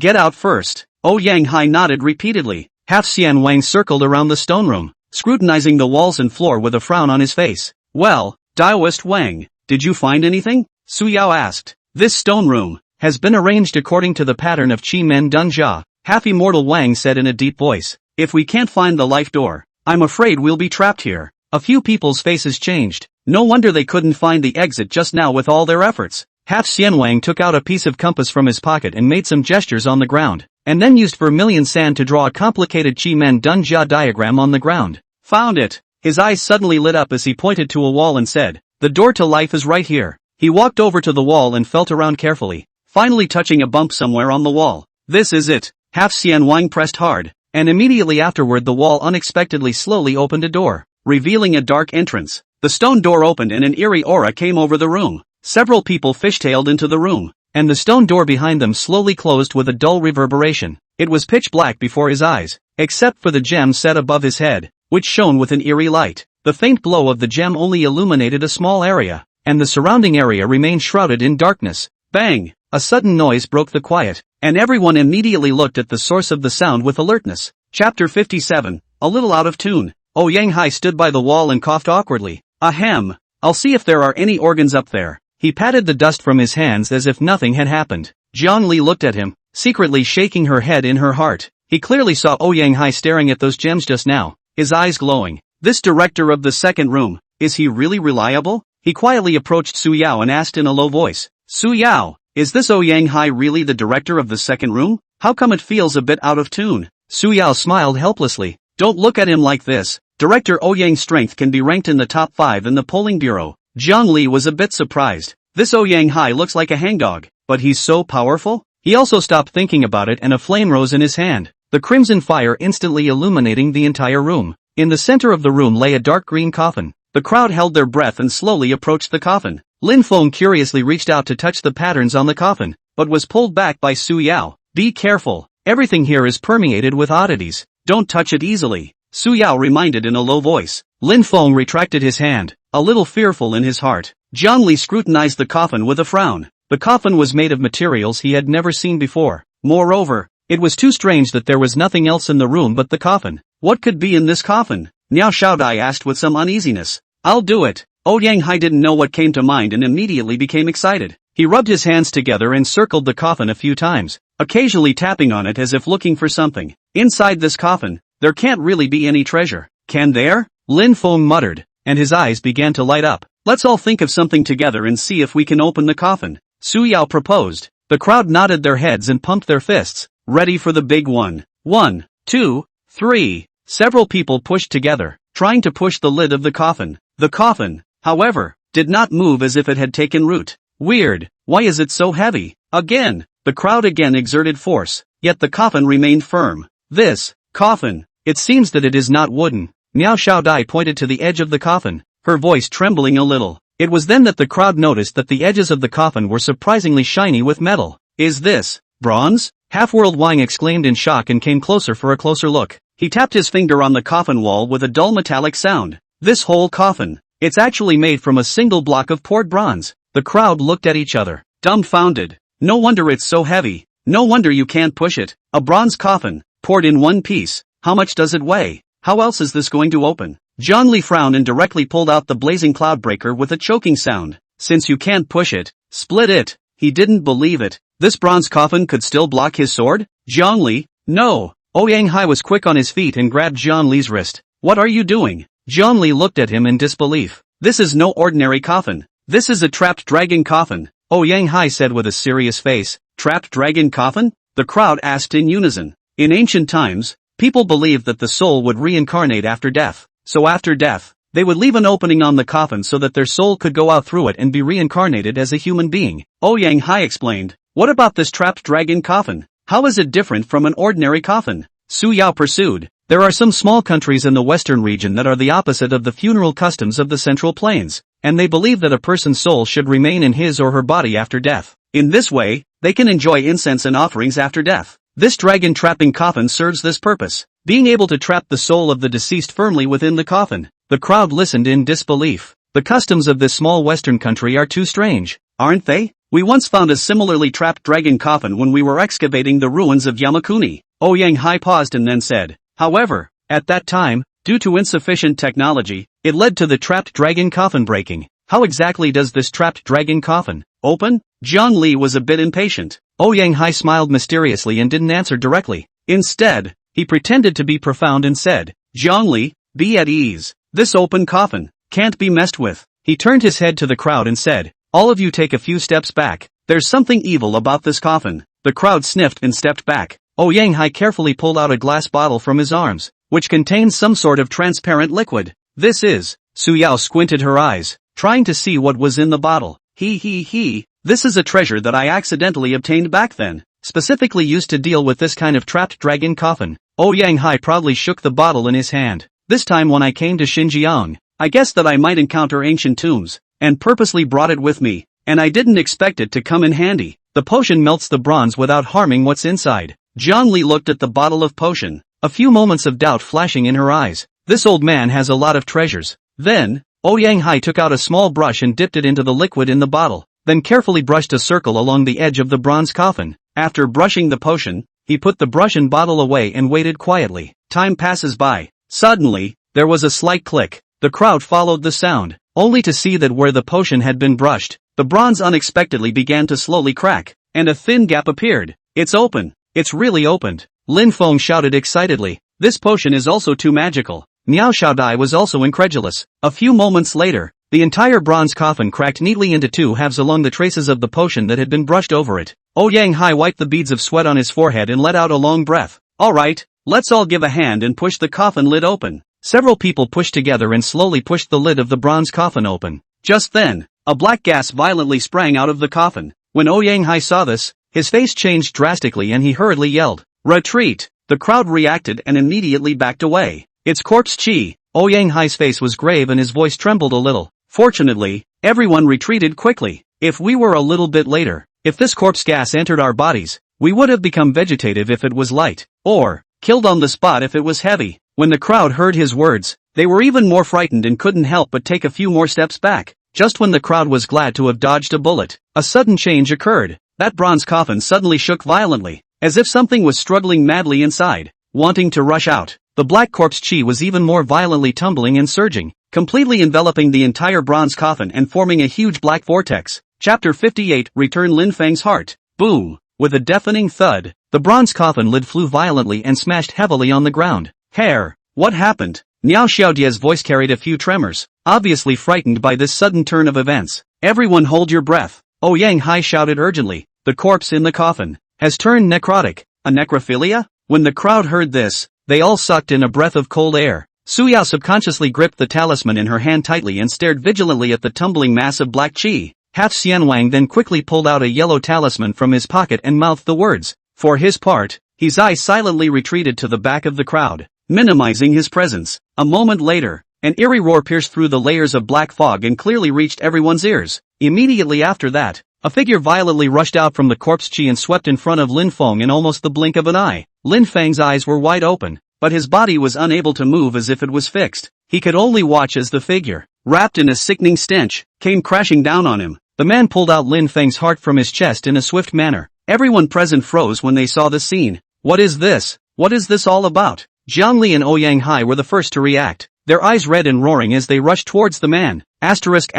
get out first. Yang Hai nodded repeatedly. Half Xian Wang circled around the stone room, scrutinizing the walls and floor with a frown on his face. Well, Daoist Wang, did you find anything? Su Yao asked. This stone room has been arranged according to the pattern of Qi Men Dun Jia, half-immortal Wang said in a deep voice. If we can't find the life door, I'm afraid we'll be trapped here. A few people's faces changed. No wonder they couldn't find the exit just now with all their efforts. Half Xian Wang took out a piece of compass from his pocket and made some gestures on the ground, and then used vermilion sand to draw a complicated Qi Men Dun Jia diagram on the ground. Found it. His eyes suddenly lit up as he pointed to a wall and said, the door to life is right here. He walked over to the wall and felt around carefully, finally touching a bump somewhere on the wall. This is it. Half Xian Wang pressed hard, and immediately afterward the wall unexpectedly slowly opened a door, revealing a dark entrance. The stone door opened and an eerie aura came over the room. Several people fishtailed into the room, and the stone door behind them slowly closed with a dull reverberation. It was pitch black before his eyes, except for the gem set above his head, which shone with an eerie light. The faint glow of the gem only illuminated a small area, and the surrounding area remained shrouded in darkness. Bang! A sudden noise broke the quiet, and everyone immediately looked at the source of the sound with alertness. Chapter 57, a little out of tune. Yang Hai stood by the wall and coughed awkwardly. Ahem. I'll see if there are any organs up there. He patted the dust from his hands as if nothing had happened. Jiang Li looked at him, secretly shaking her head in her heart. He clearly saw Yang Hai staring at those gems just now, his eyes glowing. This director of the second room, is he really reliable? He quietly approached Su Yao and asked in a low voice. Su Yao, is this Yang Hai really the director of the second room? How come it feels a bit out of tune? Su Yao smiled helplessly. Don't look at him like this. Director Ouyang's strength can be ranked in the top 5 in the polling bureau. Jiang Li was a bit surprised. This Yang Hai looks like a hangdog, but he's so powerful? He also stopped thinking about it and a flame rose in his hand, the crimson fire instantly illuminating the entire room. In the center of the room lay a dark green coffin. The crowd held their breath and slowly approached the coffin. Lin Feng curiously reached out to touch the patterns on the coffin, but was pulled back by Su Yao. Be careful. Everything here is permeated with oddities. Don't touch it easily. Su Yao reminded in a low voice. Lin Feng retracted his hand, a little fearful in his heart. Jiang Li scrutinized the coffin with a frown. The coffin was made of materials he had never seen before. Moreover, it was too strange that there was nothing else in the room but the coffin. What could be in this coffin? Niao Xiaodai asked with some uneasiness. I'll do it. Yang Hai didn't know what came to mind and immediately became excited. He rubbed his hands together and circled the coffin a few times, occasionally tapping on it as if looking for something. Inside this coffin, there can't really be any treasure. Can there? Lin Feng muttered, and his eyes began to light up. Let's all think of something together and see if we can open the coffin. Su Yao proposed. The crowd nodded their heads and pumped their fists, ready for the big one. 1, 2, 3. Several people pushed together, trying to push the lid of the coffin. The coffin, however, did not move as if it had taken root. Weird, why is it so heavy? Again, the crowd again exerted force, yet the coffin remained firm. This coffin, it seems that it is not wooden. Niao Xiaodai pointed to the edge of the coffin, her voice trembling a little. It was then that the crowd noticed that the edges of the coffin were surprisingly shiny with metal. Is this bronze? Half-World Wang exclaimed in shock and came closer for a closer look. He tapped his finger on the coffin wall with a dull metallic sound. This whole coffin, it's actually made from a single block of poured bronze. The crowd looked at each other, dumbfounded. No wonder it's so heavy. No wonder you can't push it. A bronze coffin, poured in one piece. How much does it weigh? How else is this going to open? Jiang Li frowned and directly pulled out the blazing cloudbreaker with a choking sound. Since you can't push it, split it. He didn't believe it. This bronze coffin could still block his sword? Jiang Li? No. Yang Hai was quick on his feet and grabbed Jiang Li's wrist. What are you doing? Jiang Li looked at him in disbelief. This is no ordinary coffin. This is a trapped dragon coffin. Yang Hai said with a serious face. Trapped dragon coffin? The crowd asked in unison. In ancient times, people believed that the soul would reincarnate after death. So after death, they would leave an opening on the coffin so that their soul could go out through it and be reincarnated as a human being. Yang Hai explained. What about this trapped dragon coffin? How is it different from an ordinary coffin? Su Yao pursued. There are some small countries in the western region that are the opposite of the funeral customs of the Central Plains, and they believe that a person's soul should remain in his or her body after death. In this way, they can enjoy incense and offerings after death. This dragon trapping coffin serves this purpose, being able to trap the soul of the deceased firmly within the coffin. The crowd listened in disbelief. The customs of this small western country are too strange, aren't they? We once found a similarly trapped dragon coffin when we were excavating the ruins of Yamakuni. Yang Hai paused and then said, however, at that time, due to insufficient technology, it led to the trapped dragon coffin breaking. How exactly does this trapped dragon coffin open? Zhang Li was a bit impatient. Yang Hai smiled mysteriously and didn't answer directly. Instead, he pretended to be profound and said, Zhang Li, be at ease. This open coffin can't be messed with. He turned his head to the crowd and said, all of you take a few steps back. There's something evil about this coffin. The crowd sniffed and stepped back. Yang Hai carefully pulled out a glass bottle from his arms, which contains some sort of transparent liquid. This is. Su Yao squinted her eyes, trying to see what was in the bottle. This is a treasure that I accidentally obtained back then, specifically used to deal with this kind of trapped dragon coffin. Yang Hai proudly shook the bottle in his hand. This time when I came to Xinjiang, I guessed that I might encounter ancient tombs, and purposely brought it with me, and I didn't expect it to come in handy. The potion melts the bronze without harming what's inside. Zhang Li looked at the bottle of potion, a few moments of doubt flashing in her eyes. This old man has a lot of treasures. Then, Yang Hai took out a small brush and dipped it into the liquid in the bottle, then carefully brushed a circle along the edge of the bronze coffin. After brushing the potion, he put the brush and bottle away and waited quietly. Time passes by. Suddenly, there was a slight click. The crowd followed the sound, only to see that where the potion had been brushed, the bronze unexpectedly began to slowly crack, and a thin gap appeared. It's open. It's really opened. Lin Feng shouted excitedly. This potion is also too magical. Miao Xiaodai was also incredulous. A few moments later, the entire bronze coffin cracked neatly into two halves along the traces of the potion that had been brushed over it. Yang Hai wiped the beads of sweat on his forehead and let out a long breath. Alright, let's all give a hand and push the coffin lid open. Several people pushed together and slowly pushed the lid of the bronze coffin open. Just then, a black gas violently sprang out of the coffin. When Yang Hai saw this, his face changed drastically and he hurriedly yelled, retreat! The crowd reacted and immediately backed away. It's corpse chi. Yang Hai's face was grave and his voice trembled a little. Fortunately, everyone retreated quickly. If we were a little bit later, if this corpse gas entered our bodies, we would have become vegetative if it was light, or killed on the spot if it was heavy. When the crowd heard his words, they were even more frightened and couldn't help but take a few more steps back. Just when the crowd was glad to have dodged a bullet, a sudden change occurred. That bronze coffin suddenly shook violently, as if something was struggling madly inside, wanting to rush out. The black corpse chi was even more violently tumbling and surging, completely enveloping the entire bronze coffin and forming a huge black vortex. Chapter 58, Return Lin Feng's Heart. Boom! With a deafening thud, the bronze coffin lid flew violently and smashed heavily on the ground. Hair, what happened? Niao Xiaodia's voice carried a few tremors, obviously frightened by this sudden turn of events. Everyone hold your breath. Yang Hai shouted urgently. The corpse in the coffin has turned necrotic. A necrophilia? When the crowd heard this, they all sucked in a breath of cold air. Su Yao subconsciously gripped the talisman in her hand tightly and stared vigilantly at the tumbling mass of black chi. Half Xianwang then quickly pulled out a yellow talisman from his pocket and mouthed the words. For his part, his eyes silently retreated to the back of the crowd, minimizing his presence. A moment later, an eerie roar pierced through the layers of black fog and clearly reached everyone's ears. Immediately after that, a figure violently rushed out from the corpse chi and swept in front of Lin Feng in almost the blink of an eye. Lin Feng's eyes were wide open, but his body was unable to move as if it was fixed. He could only watch as the figure, wrapped in a sickening stench, came crashing down on him. The man pulled out Lin Feng's heart from his chest in a swift manner. Everyone present froze when they saw the scene. What is this? What is this all about? Zhang Li and Yang Hai were the first to react, their eyes red and roaring as they rushed towards the man. Asterisk.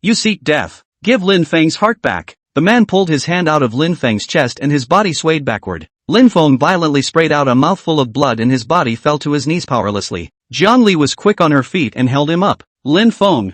You seek death. Give Lin Feng's heart back. The man pulled his hand out of Lin Feng's chest and his body swayed backward. Lin Feng violently sprayed out a mouthful of blood and his body fell to his knees powerlessly. Zhang Li was quick on her feet and held him up. Lin Feng,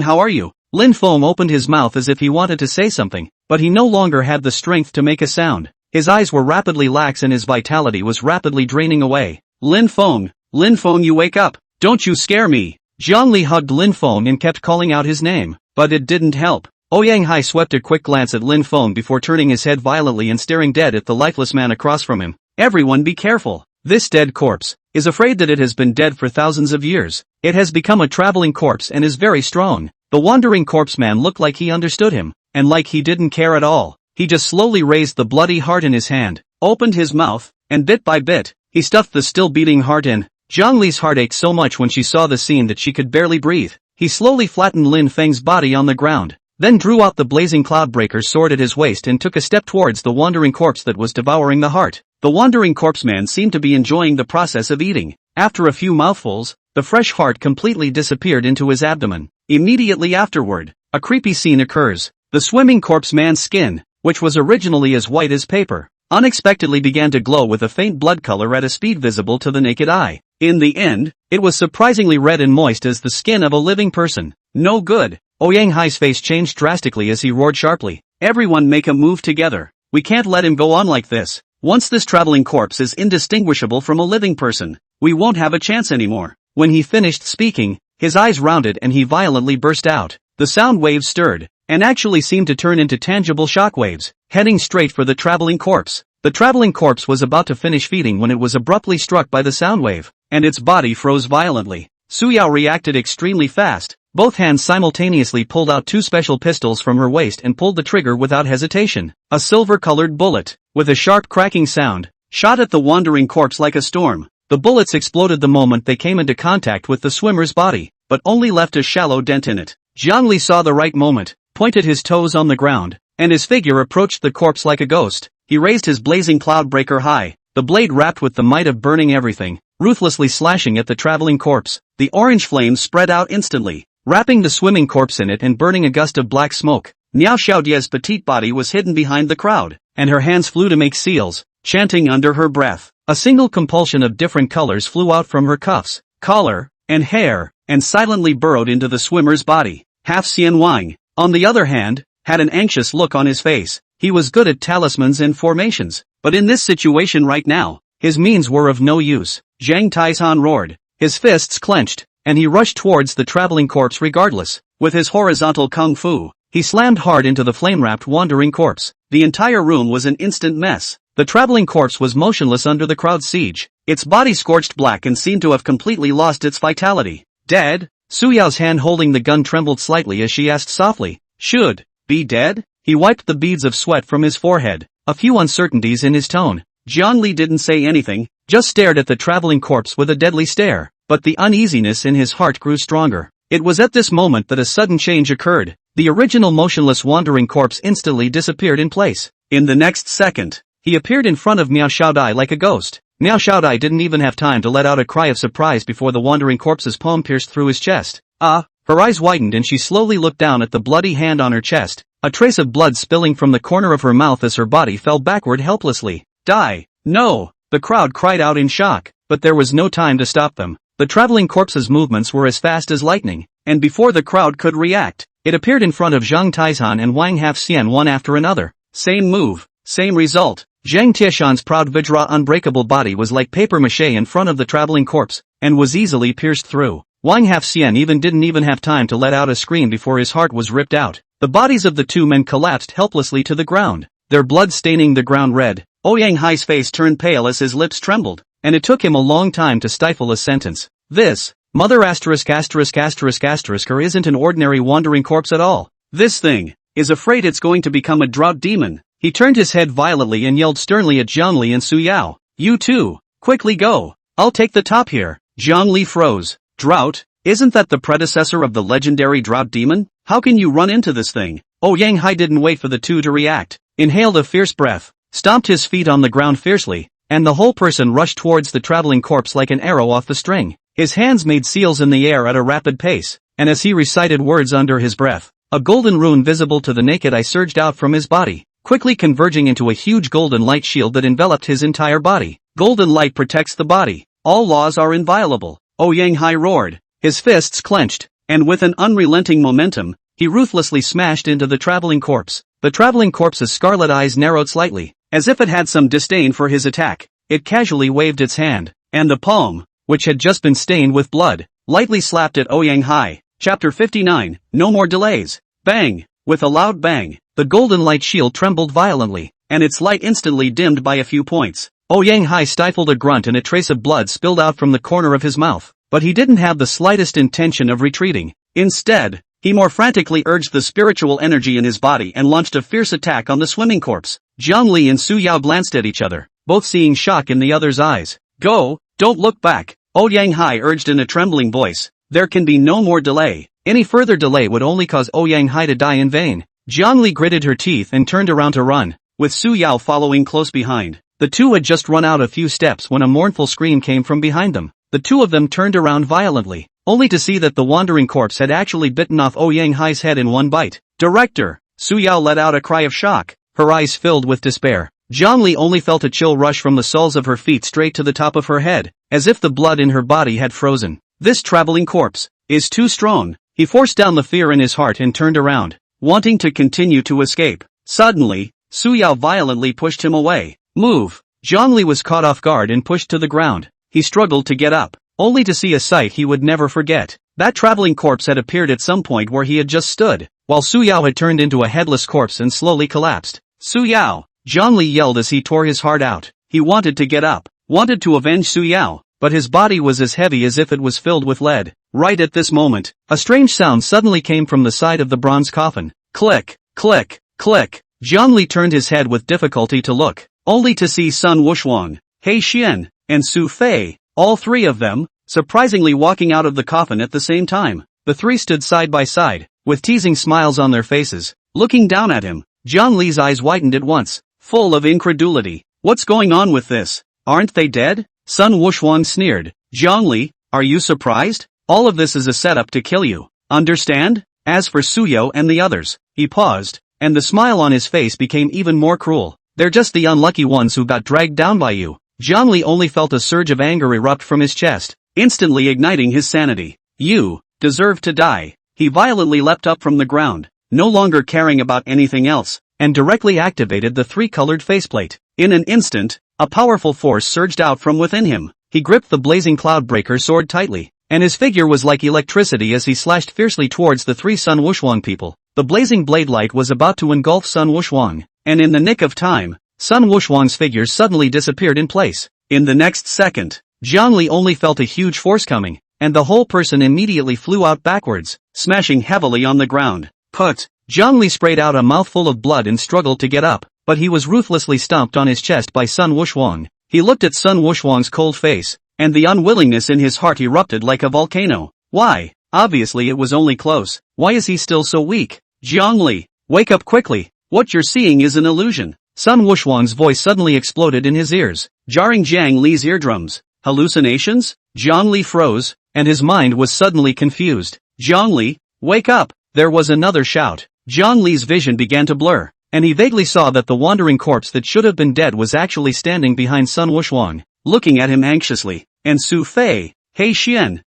how are you? Lin Feng opened his mouth as if he wanted to say something, but he no longer had the strength to make a sound. His eyes were rapidly lax and his vitality was rapidly draining away. Lin Feng, you wake up. Don't you scare me. Zhang Li hugged Lin Feng and kept calling out his name, but it didn't help. Yang Hai swept a quick glance at Lin Feng before turning his head violently and staring dead at the lifeless man across from him. Everyone be careful. This dead corpse is afraid that it has been dead for thousands of years. It has become a traveling corpse and is very strong. The wandering corpse man looked like he understood him, and like he didn't care at all. He just slowly raised the bloody heart in his hand, opened his mouth, and bit by bit, he stuffed the still beating heart in. Zhang Li's heart ached so much when she saw the scene that she could barely breathe. He slowly flattened Lin Feng's body on the ground, then drew out the blazing cloudbreaker sword at his waist and took a step towards the wandering corpse that was devouring the heart. The wandering corpseman seemed to be enjoying the process of eating. After a few mouthfuls, the fresh heart completely disappeared into his abdomen. Immediately afterward, a creepy scene occurs. The swimming corpseman's skin, which was originally as white as paper, unexpectedly began to glow with a faint blood color at a speed visible to the naked eye. In the end, it was surprisingly red and moist as the skin of a living person. No good. Yang Hai's face changed drastically as he roared sharply. Everyone make a move together. We can't let him go on like this. Once this traveling corpse is indistinguishable from a living person, we won't have a chance anymore. When he finished speaking, his eyes rounded and he violently burst out. The sound waves stirred, and actually seemed to turn into tangible shock waves, heading straight for the traveling corpse. The traveling corpse was about to finish feeding when it was abruptly struck by the sound wave, and its body froze violently. Su Yao reacted extremely fast. Both hands simultaneously pulled out two special pistols from her waist and pulled the trigger without hesitation. A silver-colored bullet, with a sharp cracking sound, shot at the wandering corpse like a storm. The bullets exploded the moment they came into contact with the swimmer's body, but only left a shallow dent in it. Zhang Li saw the right moment, pointed his toes on the ground, and his figure approached the corpse like a ghost. He raised his blazing cloudbreaker high, the blade wrapped with the might of burning everything, ruthlessly slashing at the traveling corpse. The orange flames spread out instantly, wrapping the swimming corpse in it and burning a gust of black smoke. Niao Xiaodia's petite body was hidden behind the crowd, and her hands flew to make seals, chanting under her breath. A single compulsion of different colors flew out from her cuffs, collar, and hair, and silently burrowed into the swimmer's body. Half Xian Wang, on the other hand, had an anxious look on his face. He was good at talismans and formations, but in this situation right now, his means were of no use. Zhang Taizhan roared, his fists clenched, and he rushed towards the traveling corpse regardless. With his horizontal kung fu, he slammed hard into the flame-wrapped wandering corpse. The entire room was an instant mess. The traveling corpse was motionless under the crowd's siege, its body scorched black and seemed to have completely lost its vitality. Dead? Su Yao's hand holding the gun trembled slightly as she asked softly, should be dead? He wiped the beads of sweat from his forehead, a few uncertainties in his tone. Zhang Li didn't say anything, just stared at the traveling corpse with a deadly stare, but the uneasiness in his heart grew stronger. It was at this moment that a sudden change occurred. The original motionless wandering corpse instantly disappeared in place. In the next second, he appeared in front of Miao Xiaodai like a ghost. Miao Xiaodai didn't even have time to let out a cry of surprise before the wandering corpse's palm pierced through his chest. Her eyes widened and she slowly looked down at the bloody hand on her chest, a trace of blood spilling from the corner of her mouth as her body fell backward helplessly. Die! No! The crowd cried out in shock, but there was no time to stop them. The traveling corpse's movements were as fast as lightning, and before the crowd could react, it appeared in front of Zhang Taizhan and Wang Hafxian one after another. Same move, same result. Zhang Tieshan's proud Vajra unbreakable body was like papier-mâché in front of the traveling corpse, and was easily pierced through. Wang Hafxian didn't have time to let out a scream before his heart was ripped out. The bodies of the two men collapsed helplessly to the ground, their blood staining the ground red. Yang Hai's face turned pale as his lips trembled, and it took him a long time to stifle a sentence. This, mother asterisk asterisk asterisk asterisk her isn't an ordinary wandering corpse at all. This thing is afraid it's going to become a drought demon. He turned his head violently and yelled sternly at Zhang Li and Su Yao. You two, quickly go. I'll take the top here. Zhang Li froze. Drought? Isn't that the predecessor of the legendary drought demon? How can you run into this thing? Yang Hai didn't wait for the two to react, inhaled a fierce breath, stomped his feet on the ground fiercely, and the whole person rushed towards the traveling corpse like an arrow off the string. His hands made seals in the air at a rapid pace, and as he recited words under his breath, a golden rune visible to the naked eye surged out from his body, quickly converging into a huge golden light shield that enveloped his entire body. Golden light protects the body. All laws are inviolable. Yang Hai roared, his fists clenched, and with an unrelenting momentum, he ruthlessly smashed into the traveling corpse. The traveling corpse's scarlet eyes narrowed slightly, as if it had some disdain for his attack. It casually waved its hand, and the palm, which had just been stained with blood, lightly slapped at Yang Hai. Chapter 59, No More Delays. Bang! With a loud bang, the golden light shield trembled violently, and its light instantly dimmed by a few points. Yang Hai stifled a grunt and a trace of blood spilled out from the corner of his mouth, but he didn't have the slightest intention of retreating. Instead, he more frantically urged the spiritual energy in his body and launched a fierce attack on the swimming corpse. Zhang Li and Su Yao glanced at each other, both seeing shock in the other's eyes. Go, don't look back. Yang Hai urged in a trembling voice. There can be no more delay. Any further delay would only cause Yang Hai to die in vain. Jiangli gritted her teeth and turned around to run, with Su Yao following close behind. The two had just run out a few steps when a mournful scream came from behind them. The two of them turned around violently, only to see that the wandering corpse had actually bitten off Yang Hai's head in one bite. Director! Su Yao let out a cry of shock, her eyes filled with despair. Jiangli only felt a chill rush from the soles of her feet straight to the top of her head, as if the blood in her body had frozen. This traveling corpse is too strong. He forced down the fear in his heart and turned around, wanting to continue to escape. Suddenly, Su Yao violently pushed him away. Move! Jiangli was caught off guard and pushed to the ground. He struggled to get up, only to see a sight he would never forget. That traveling corpse had appeared at some point where he had just stood, while Su Yao had turned into a headless corpse and slowly collapsed. Su Yao! Jiangli yelled as he tore his heart out. He wanted to get up, wanted to avenge Su Yao, but his body was as heavy as if it was filled with lead. Right at this moment, a strange sound suddenly came from the side of the bronze coffin. Click, click, click. Jiangli turned his head with difficulty to look, only to see Sun Wuhuang, He Xian, and Su Fei, all three of them, surprisingly walking out of the coffin at the same time. The three stood side by side, with teasing smiles on their faces, looking down at him. Jiangli's eyes widened at once, full of incredulity. What's going on with this? Aren't they dead? Sun Wuhuang sneered. Jiangli, are you surprised? All of this is a setup to kill you. Understand? As for Su Yao and the others, he paused, and the smile on his face became even more cruel. They're just the unlucky ones who got dragged down by you. Jiangli only felt a surge of anger erupt from his chest, instantly igniting his sanity. You deserve to die. He violently leapt up from the ground, no longer caring about anything else, and directly activated the three-colored faceplate. In an instant, a powerful force surged out from within him. He gripped the blazing Cloudbreaker sword tightly, and his figure was like electricity as he slashed fiercely towards the three Sun Wuhuang people. The blazing blade light was about to engulf Sun Wuhuang, and in the nick of time, Sun Wuhuang's figure suddenly disappeared in place. In the next second, Jiangli only felt a huge force coming, and the whole person immediately flew out backwards, smashing heavily on the ground. Put! Jiangli sprayed out a mouthful of blood and struggled to get up, but he was ruthlessly stomped on his chest by Sun Wuhuang. He looked at Sun Wuhuang's cold face, and the unwillingness in his heart erupted like a volcano. Why? Obviously it was only close. Why is he still so weak? Jiangli, wake up quickly. What you're seeing is an illusion. Sun Wuhuang's voice suddenly exploded in his ears, jarring Jiang Li's eardrums. Hallucinations? Jiangli froze, and his mind was suddenly confused. Jiangli, wake up! There was another shout. Jiang Li's vision began to blur, and he vaguely saw that the wandering corpse that should have been dead was actually standing behind Sun Wuhuang, looking at him anxiously. And Su Fei, He Xian,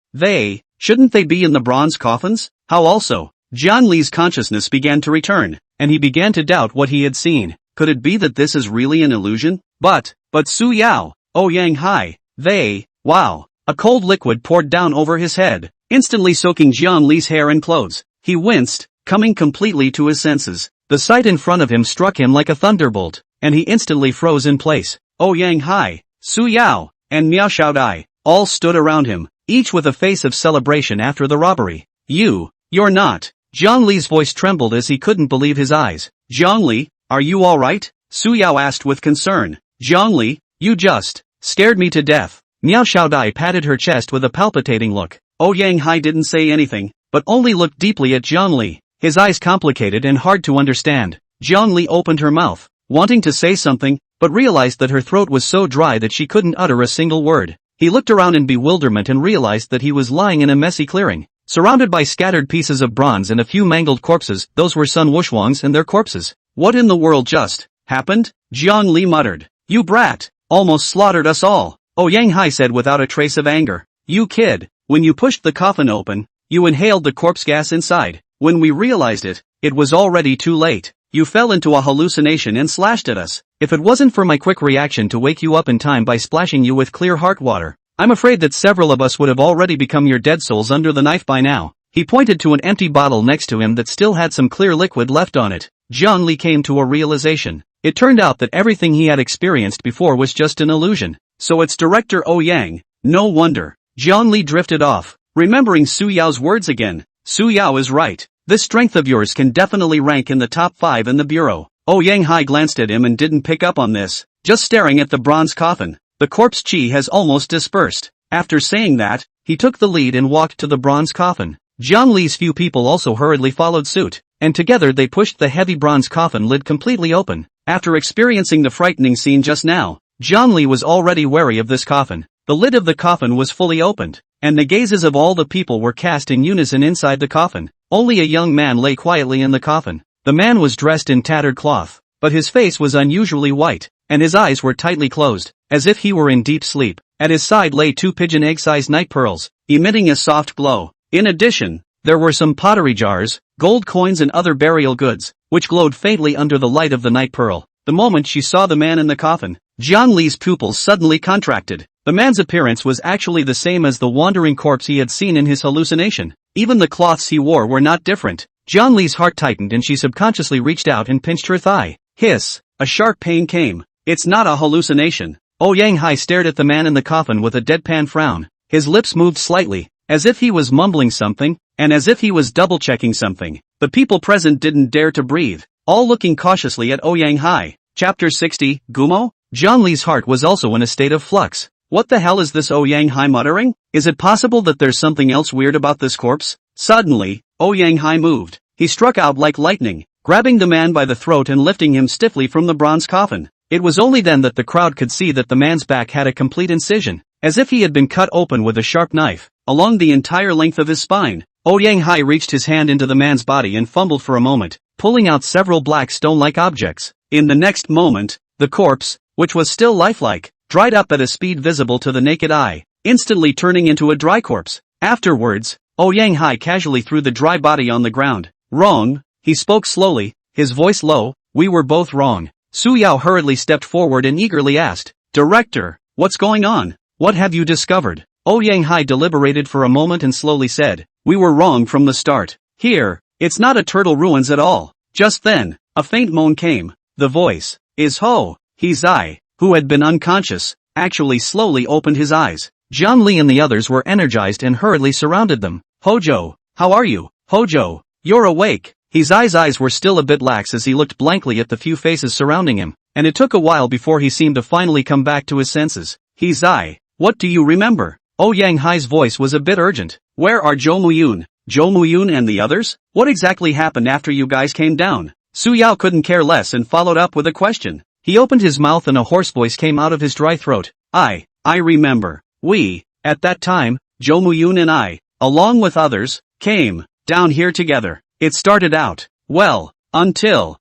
shouldn't they be in the bronze coffins? How also? Jiang Li's consciousness began to return, and he began to doubt what he had seen. Could it be that this is really an illusion? But Su Yao, Yang Hai, wow. A cold liquid poured down over his head, instantly soaking Jiang Li's hair and clothes. He winced, coming completely to his senses. The sight in front of him struck him like a thunderbolt, and he instantly froze in place. Yang Hai, Su Yao, and Miao Xiaodai all stood around him, each with a face of celebration after the robbery. You're not. Jiang Li's voice trembled as he couldn't believe his eyes. Jiang Li, are you alright? Su Yao asked with concern. Jiang Li, you just scared me to death. Miao Xiaodai patted her chest with a palpitating look. Yang Hai didn't say anything, but only looked deeply at Jiang Li, his eyes complicated and hard to understand. Jiang Li opened her mouth, wanting to say something, but realized that her throat was so dry that she couldn't utter a single word. He looked around in bewilderment and realized that he was lying in a messy clearing, surrounded by scattered pieces of bronze and a few mangled corpses. Those were Sun Wuhuang's and their corpses. What in the world just happened? Jiang Li muttered. You brat, almost slaughtered us all. Yang Hai said without a trace of anger. You kid, when you pushed the coffin open, you inhaled the corpse gas inside. When we realized it, it was already too late. You fell into a hallucination and slashed at us. If it wasn't for my quick reaction to wake you up in time by splashing you with clear heart water, I'm afraid that several of us would have already become your dead souls under the knife by now. He pointed to an empty bottle next to him that still had some clear liquid left on it. Jiang Li came to a realization. It turned out that everything he had experienced before was just an illusion. So it's Director Yang. No wonder. Jiang Li drifted off, remembering Su Yao's words again. Su Yao is right. This strength of yours can definitely rank in the top 5 in the bureau. Yang Hai glanced at him and didn't pick up on this, just staring at the bronze coffin. The corpse chi has almost dispersed. After saying that, he took the lead and walked to the bronze coffin. Jiang Li's few people also hurriedly followed suit, and together they pushed the heavy bronze coffin lid completely open. After experiencing the frightening scene just now, Jiang Li was already wary of this coffin. The lid of the coffin was fully opened, and the gazes of all the people were cast in unison inside the coffin. Only a young man lay quietly in the coffin. The man was dressed in tattered cloth, but his face was unusually white, and his eyes were tightly closed, as if he were in deep sleep. At his side lay 2 pigeon egg-sized night pearls, emitting a soft glow. In addition, there were some pottery jars, gold coins and other burial goods, which glowed faintly under the light of the night pearl. The moment she saw the man in the coffin, Jiang Li's pupils suddenly contracted. The man's appearance was actually the same as the wandering corpse he had seen in his hallucination. Even the cloths he wore were not different. Jiang Li's heart tightened and she subconsciously reached out and pinched her thigh. Hiss! A sharp pain came. It's not a hallucination. Yang Hai stared at the man in the coffin with a deadpan frown. His lips moved slightly, as if he was mumbling something, and as if he was double-checking something. The people present didn't dare to breathe, all looking cautiously at Yang Hai. Chapter 60, Gumo? Jiang Li's heart was also in a state of flux. What the hell is this Yang Hai muttering? Is it possible that there's something else weird about this corpse? Suddenly, Yang Hai moved. He struck out like lightning, grabbing the man by the throat and lifting him stiffly from the bronze coffin. It was only then that the crowd could see that the man's back had a complete incision, as if he had been cut open with a sharp knife, along the entire length of his spine. Yang Hai reached his hand into the man's body and fumbled for a moment, pulling out several black stone-like objects. In the next moment, the corpse, which was still lifelike, dried up at a speed visible to the naked eye, instantly turning into a dry corpse. Afterwards, Yang Hai casually threw the dry body on the ground. Wrong, he spoke slowly, his voice low, we were both wrong. Su Yao hurriedly stepped forward and eagerly asked, Director, what's going on? What have you discovered? Yang Hai deliberated for a moment and slowly said, we were wrong from the start. Here, it's not a turtle ruins at all. Just then, a faint moan came. The voice, is Ho. He Zai, who had been unconscious, actually slowly opened his eyes. Jiang Li and the others were energized and hurriedly surrounded them. Hojo, how are you? Hojo, you're awake. His eyes were still a bit lax as he looked blankly at the few faces surrounding him, and it took a while before he seemed to finally come back to his senses. He Zai, what do you remember? Yang Hai's voice was a bit urgent. Where are Zhou Muyun and the others? What exactly happened after you guys came down? Su Yao couldn't care less and followed up with a question. He opened his mouth and a hoarse voice came out of his dry throat. I remember. We, at that time, Zhou Muyun and I, along with others, came down here together. It started out, well, until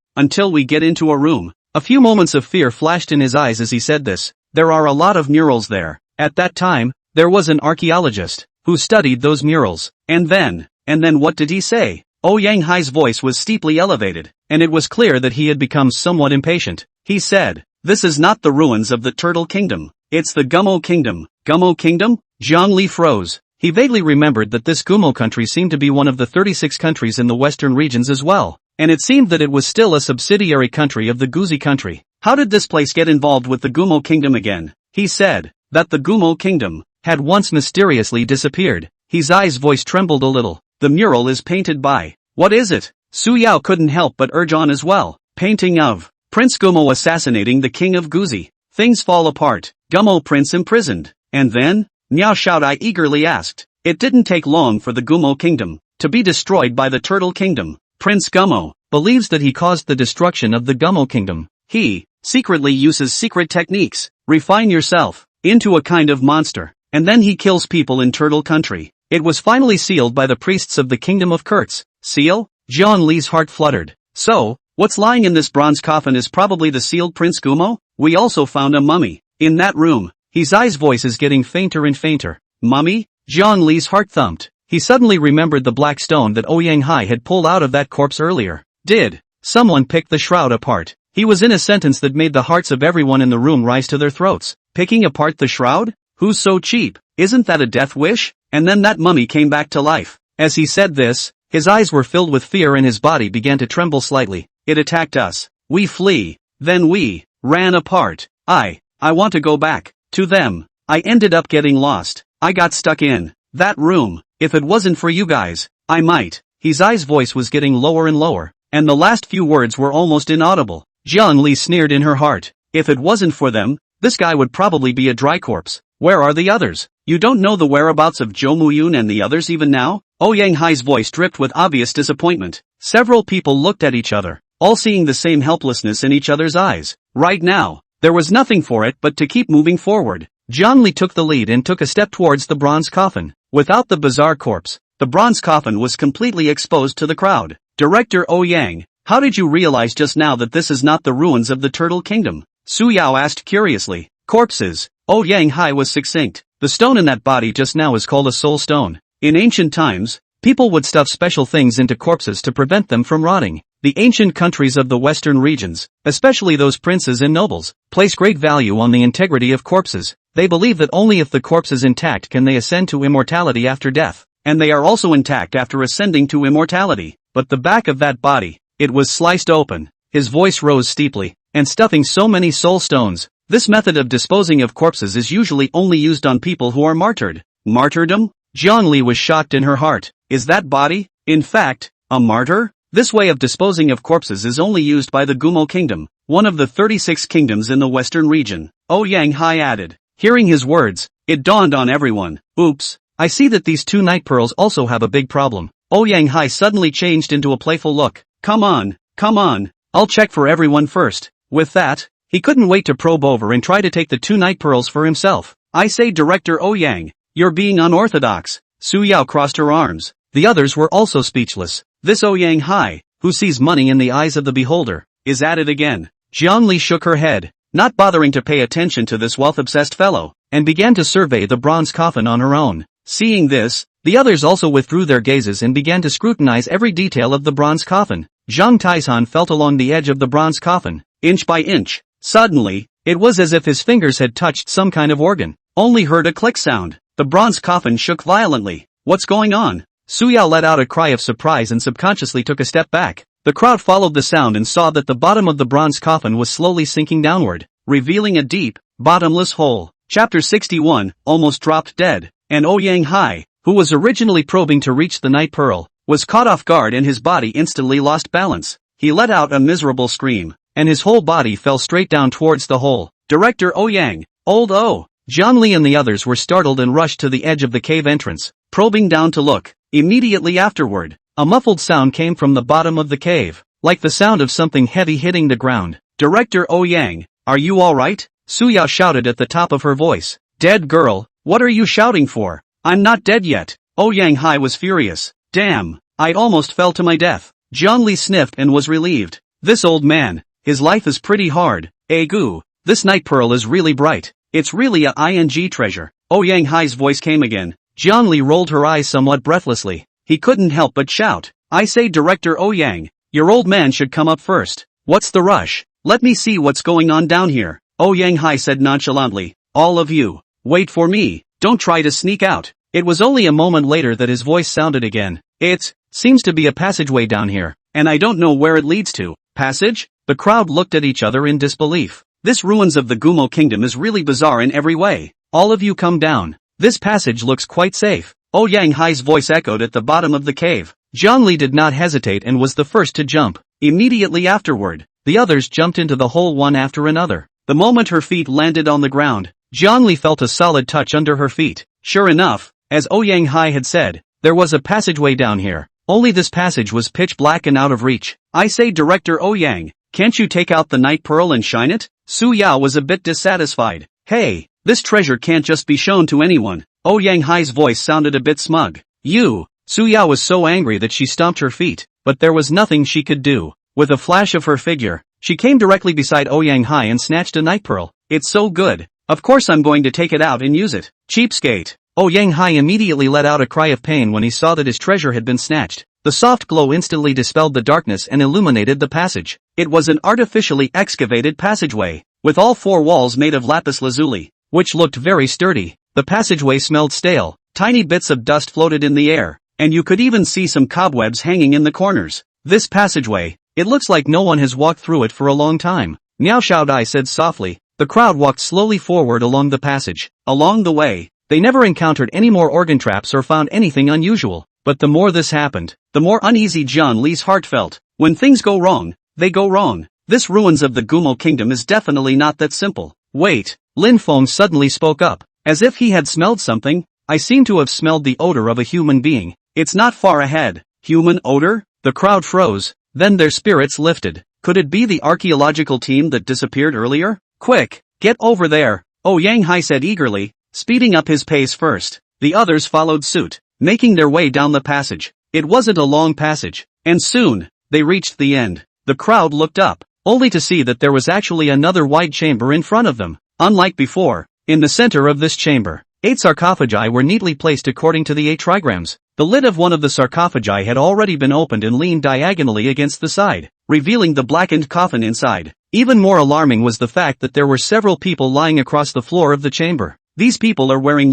we get into a room. A few moments of fear flashed in his eyes as he said this. There are a lot of murals there. At that time, there was an archaeologist who studied those murals. And then what did he say? Yang Hai's voice was steeply elevated, and it was clear that he had become somewhat impatient. He said, this is not the ruins of the Turtle Kingdom. It's the Gumo Kingdom. Gumo Kingdom? Jiang Li froze. He vaguely remembered that this Gumo country seemed to be one of the 36 countries in the western regions as well, and it seemed that it was still a subsidiary country of the Guzi country. How did this place get involved with the Gumo Kingdom again? He said that the Gumo Kingdom had once mysteriously disappeared. His eyes voice trembled a little. The mural is painted by, what is it? Su Yao couldn't help but urge on as well. Painting of Prince Gumo assassinating the king of Guzi. Things fall apart. Gumo prince imprisoned. And then? Niao Shaodai eagerly asked. It didn't take long for the Gumo kingdom to be destroyed by the Turtle Kingdom. Prince Gumo believes that he caused the destruction of the Gumo kingdom. He secretly uses secret techniques, refine yourself into a kind of monster, and then he kills people in Turtle Country. It was finally sealed by the priests of the Kingdom of Kurtz. Seal? Jiang Li's heart fluttered. So, what's lying in this bronze coffin is probably the sealed Prince Gumo? We also found a mummy in that room. His eyes voice is getting fainter and fainter. Mummy? Jiang Li's heart thumped. He suddenly remembered the black stone that Yang Hai had pulled out of that corpse earlier. Did someone pick the shroud apart? He was in a sentence that made the hearts of everyone in the room rise to their throats. Picking apart the shroud? Who's so cheap? Isn't that a death wish? And then that mummy came back to life. As he said this, his eyes were filled with fear and his body began to tremble slightly. It attacked us. We flee. Then we ran apart. I want to go back to them. I ended up getting lost. I got stuck in that room. If it wasn't for you guys, I might. His eyes voice was getting lower and lower, and the last few words were almost inaudible. Jiang Li sneered in her heart. If it wasn't for them, this guy would probably be a dry corpse. Where are the others? You don't know the whereabouts of Jo Muyun and the others even now? Oh Yang Hai's voice dripped with obvious disappointment. Several people looked at each other, all seeing the same helplessness in each other's eyes. Right now, there was nothing for it but to keep moving forward. Zhongli took the lead and took a step towards the bronze coffin. Without the bizarre corpse, the bronze coffin was completely exposed to the crowd. Director Oh Yang, how did you realize just now that this is not the ruins of the Turtle Kingdom? Su Yao asked curiously. Corpses. Oh Yang Hai was succinct. The stone in that body just now is called a soul stone. In ancient times, people would stuff special things into corpses to prevent them from rotting. The ancient countries of the western regions, especially those princes and nobles, place great value on the integrity of corpses. They believe that only if the corpse is intact can they ascend to immortality after death, and they are also intact after ascending to immortality. But the back of that body, it was sliced open. His voice rose steeply, and stuffing so many soul stones. This method of disposing of corpses is usually only used on people who are martyred. Martyrdom? Zhongli was shocked in her heart. Is that body, in fact, a martyr? This way of disposing of corpses is only used by the Gumo Kingdom, one of the 36 kingdoms in the western region. Oh Yang Hai added. Hearing his words, it dawned on everyone. Oops, I see that these two night pearls also have a big problem. Oh Yang Hai suddenly changed into a playful look. Come on, I'll check for everyone first. With that, he couldn't wait to probe over and try to take the two night pearls for himself. I say Director Oh Yang, you're being unorthodox. Su Yao crossed her arms. The others were also speechless. This Oh Yang Hai, who sees money in the eyes of the beholder, is at it again. Zhongli shook her head, not bothering to pay attention to this wealth-obsessed fellow, and began to survey the bronze coffin on her own. Seeing this, the others also withdrew their gazes and began to scrutinize every detail of the bronze coffin. Zhang Taishan felt along the edge of the bronze coffin, inch by inch. Suddenly, it was as if his fingers had touched some kind of organ. Only heard a click sound. The bronze coffin shook violently. What's going on? Su Yao let out a cry of surprise and subconsciously took a step back. The crowd followed the sound and saw that the bottom of the bronze coffin was slowly sinking downward, revealing a deep, bottomless hole. Chapter 61, almost dropped dead. And Oh Yang Hai, who was originally probing to reach the night pearl, was caught off guard and his body instantly lost balance. He let out a miserable scream, and his whole body fell straight down towards the hole. Director Oh Yang, Old Oh, Zhongli and the others were startled and rushed to the edge of the cave entrance, probing down to look. Immediately afterward, a muffled sound came from the bottom of the cave, like the sound of something heavy hitting the ground. Director Oh Yang, are you alright? Su Yao shouted at the top of her voice. Dead girl, what are you shouting for? I'm not dead yet. Oh Yang Hai was furious. Damn, I almost fell to my death. Zhongli sniffed and was relieved. This old man, his life is pretty hard. Gu, this night pearl is really bright. It's really a ing treasure. Oh Yang Hai's voice came again. Zhongli rolled her eyes somewhat breathlessly. He couldn't help but shout. I say Director Oh Yang, your old man should come up first. What's the rush? Let me see what's going on down here. Oh Yang Hai said nonchalantly. All of you, wait for me. Don't try to sneak out. It was only a moment later that his voice sounded again. It seems to be a passageway down here, and I don't know where it leads to. Passage? The crowd looked at each other in disbelief. This ruins of the Gumo Kingdom is really bizarre in every way. All of you come down. This passage looks quite safe. Oh Yang Hai's voice echoed at the bottom of the cave. Zhongli did not hesitate and was the first to jump. Immediately afterward, the others jumped into the hole one after another. The moment her feet landed on the ground, Zhongli felt a solid touch under her feet. Sure enough, as Oh Yang Hai had said, there was a passageway down here. Only this passage was pitch black and out of reach. I say Director Oh Yang, can't you take out the night pearl and shine it? Su Yao was a bit dissatisfied. Hey, this treasure can't just be shown to anyone. Oh Yang Hai's voice sounded a bit smug. You! Su Yao was so angry that she stomped her feet, but there was nothing she could do. With a flash of her figure, she came directly beside Oh Yang Hai and snatched a night pearl. It's so good. Of course I'm going to take it out and use it. Cheapskate. Oh Yang Hai immediately let out a cry of pain when he saw that his treasure had been snatched. The soft glow instantly dispelled the darkness and illuminated the passage. It was an artificially excavated passageway, with all four walls made of lapis lazuli, which looked very sturdy. The passageway smelled stale, tiny bits of dust floated in the air, and you could even see some cobwebs hanging in the corners. This passageway, it looks like no one has walked through it for a long time. Miao Xiaodai said softly. The crowd walked slowly forward along the passage. Along the way, they never encountered any more organ traps or found anything unusual. But the more this happened, the more uneasy John Li's heart felt. When things go wrong, they go wrong. This ruins of the Gumo Kingdom is definitely not that simple. Wait, Lin Feng suddenly spoke up. As if he had smelled something, I seem to have smelled the odor of a human being. It's not far ahead. Human odor? The crowd froze, then their spirits lifted. Could it be the archaeological team that disappeared earlier? Quick, get over there, Oh Yang Hai said eagerly, speeding up his pace first. The others followed suit, making their way down the passage. It wasn't a long passage, and soon, they reached the end. The crowd looked up, only to see that there was actually another wide chamber in front of them. Unlike before, in the center of this chamber, 8 sarcophagi were neatly placed according to the 8 trigrams. The lid of one of the sarcophagi had already been opened and leaned diagonally against the side, revealing the blackened coffin inside. Even more alarming was the fact that there were several people lying across the floor of the chamber. These people are wearing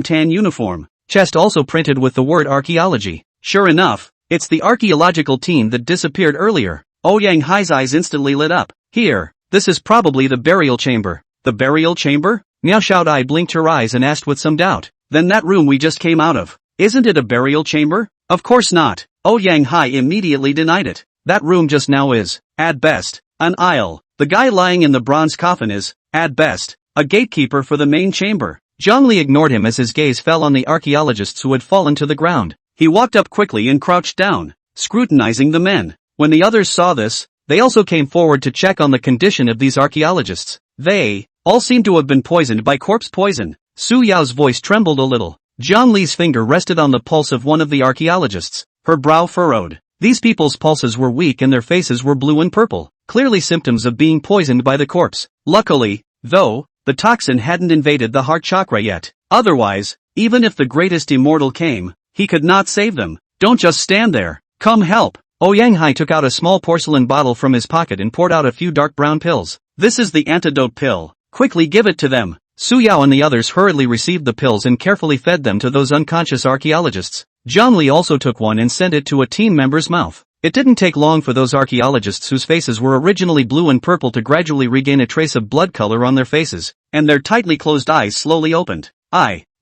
tan uniform, chest also printed with the word archaeology. Sure enough, it's the archaeological team that disappeared earlier. Oh Yang Hai's eyes instantly lit up. Here, this is probably the burial chamber. The burial chamber? Miao Xiaodai blinked her eyes and asked with some doubt. Then that room we just came out of, isn't it a burial chamber? Of course not. Oh Yang Hai immediately denied it. That room just now is, at best, an aisle. The guy lying in the bronze coffin is, at best, a gatekeeper for the main chamber. Zhang Li ignored him as his gaze fell on the archaeologists who had fallen to the ground. He walked up quickly and crouched down, scrutinizing the men. When the others saw this, they also came forward to check on the condition of these archaeologists. They all seemed to have been poisoned by corpse poison. Su Yao's voice trembled a little. Zhang Li's finger rested on the pulse of one of the archaeologists. Her brow furrowed. These people's pulses were weak and their faces were blue and purple, clearly symptoms of being poisoned by the corpse. Luckily, though, the toxin hadn't invaded the heart chakra yet. Otherwise, even if the greatest immortal came, he could not save them. Don't just stand there. Come help. Oh Yang Hai took out a small porcelain bottle from his pocket and poured out a few dark brown pills. This is the antidote pill. Quickly give it to them. Su Yao and the others hurriedly received the pills and carefully fed them to those unconscious archaeologists. Zhang Li also took one and sent it to a team member's mouth. It didn't take long for those archaeologists whose faces were originally blue and purple to gradually regain a trace of blood color on their faces, and their tightly closed eyes slowly opened.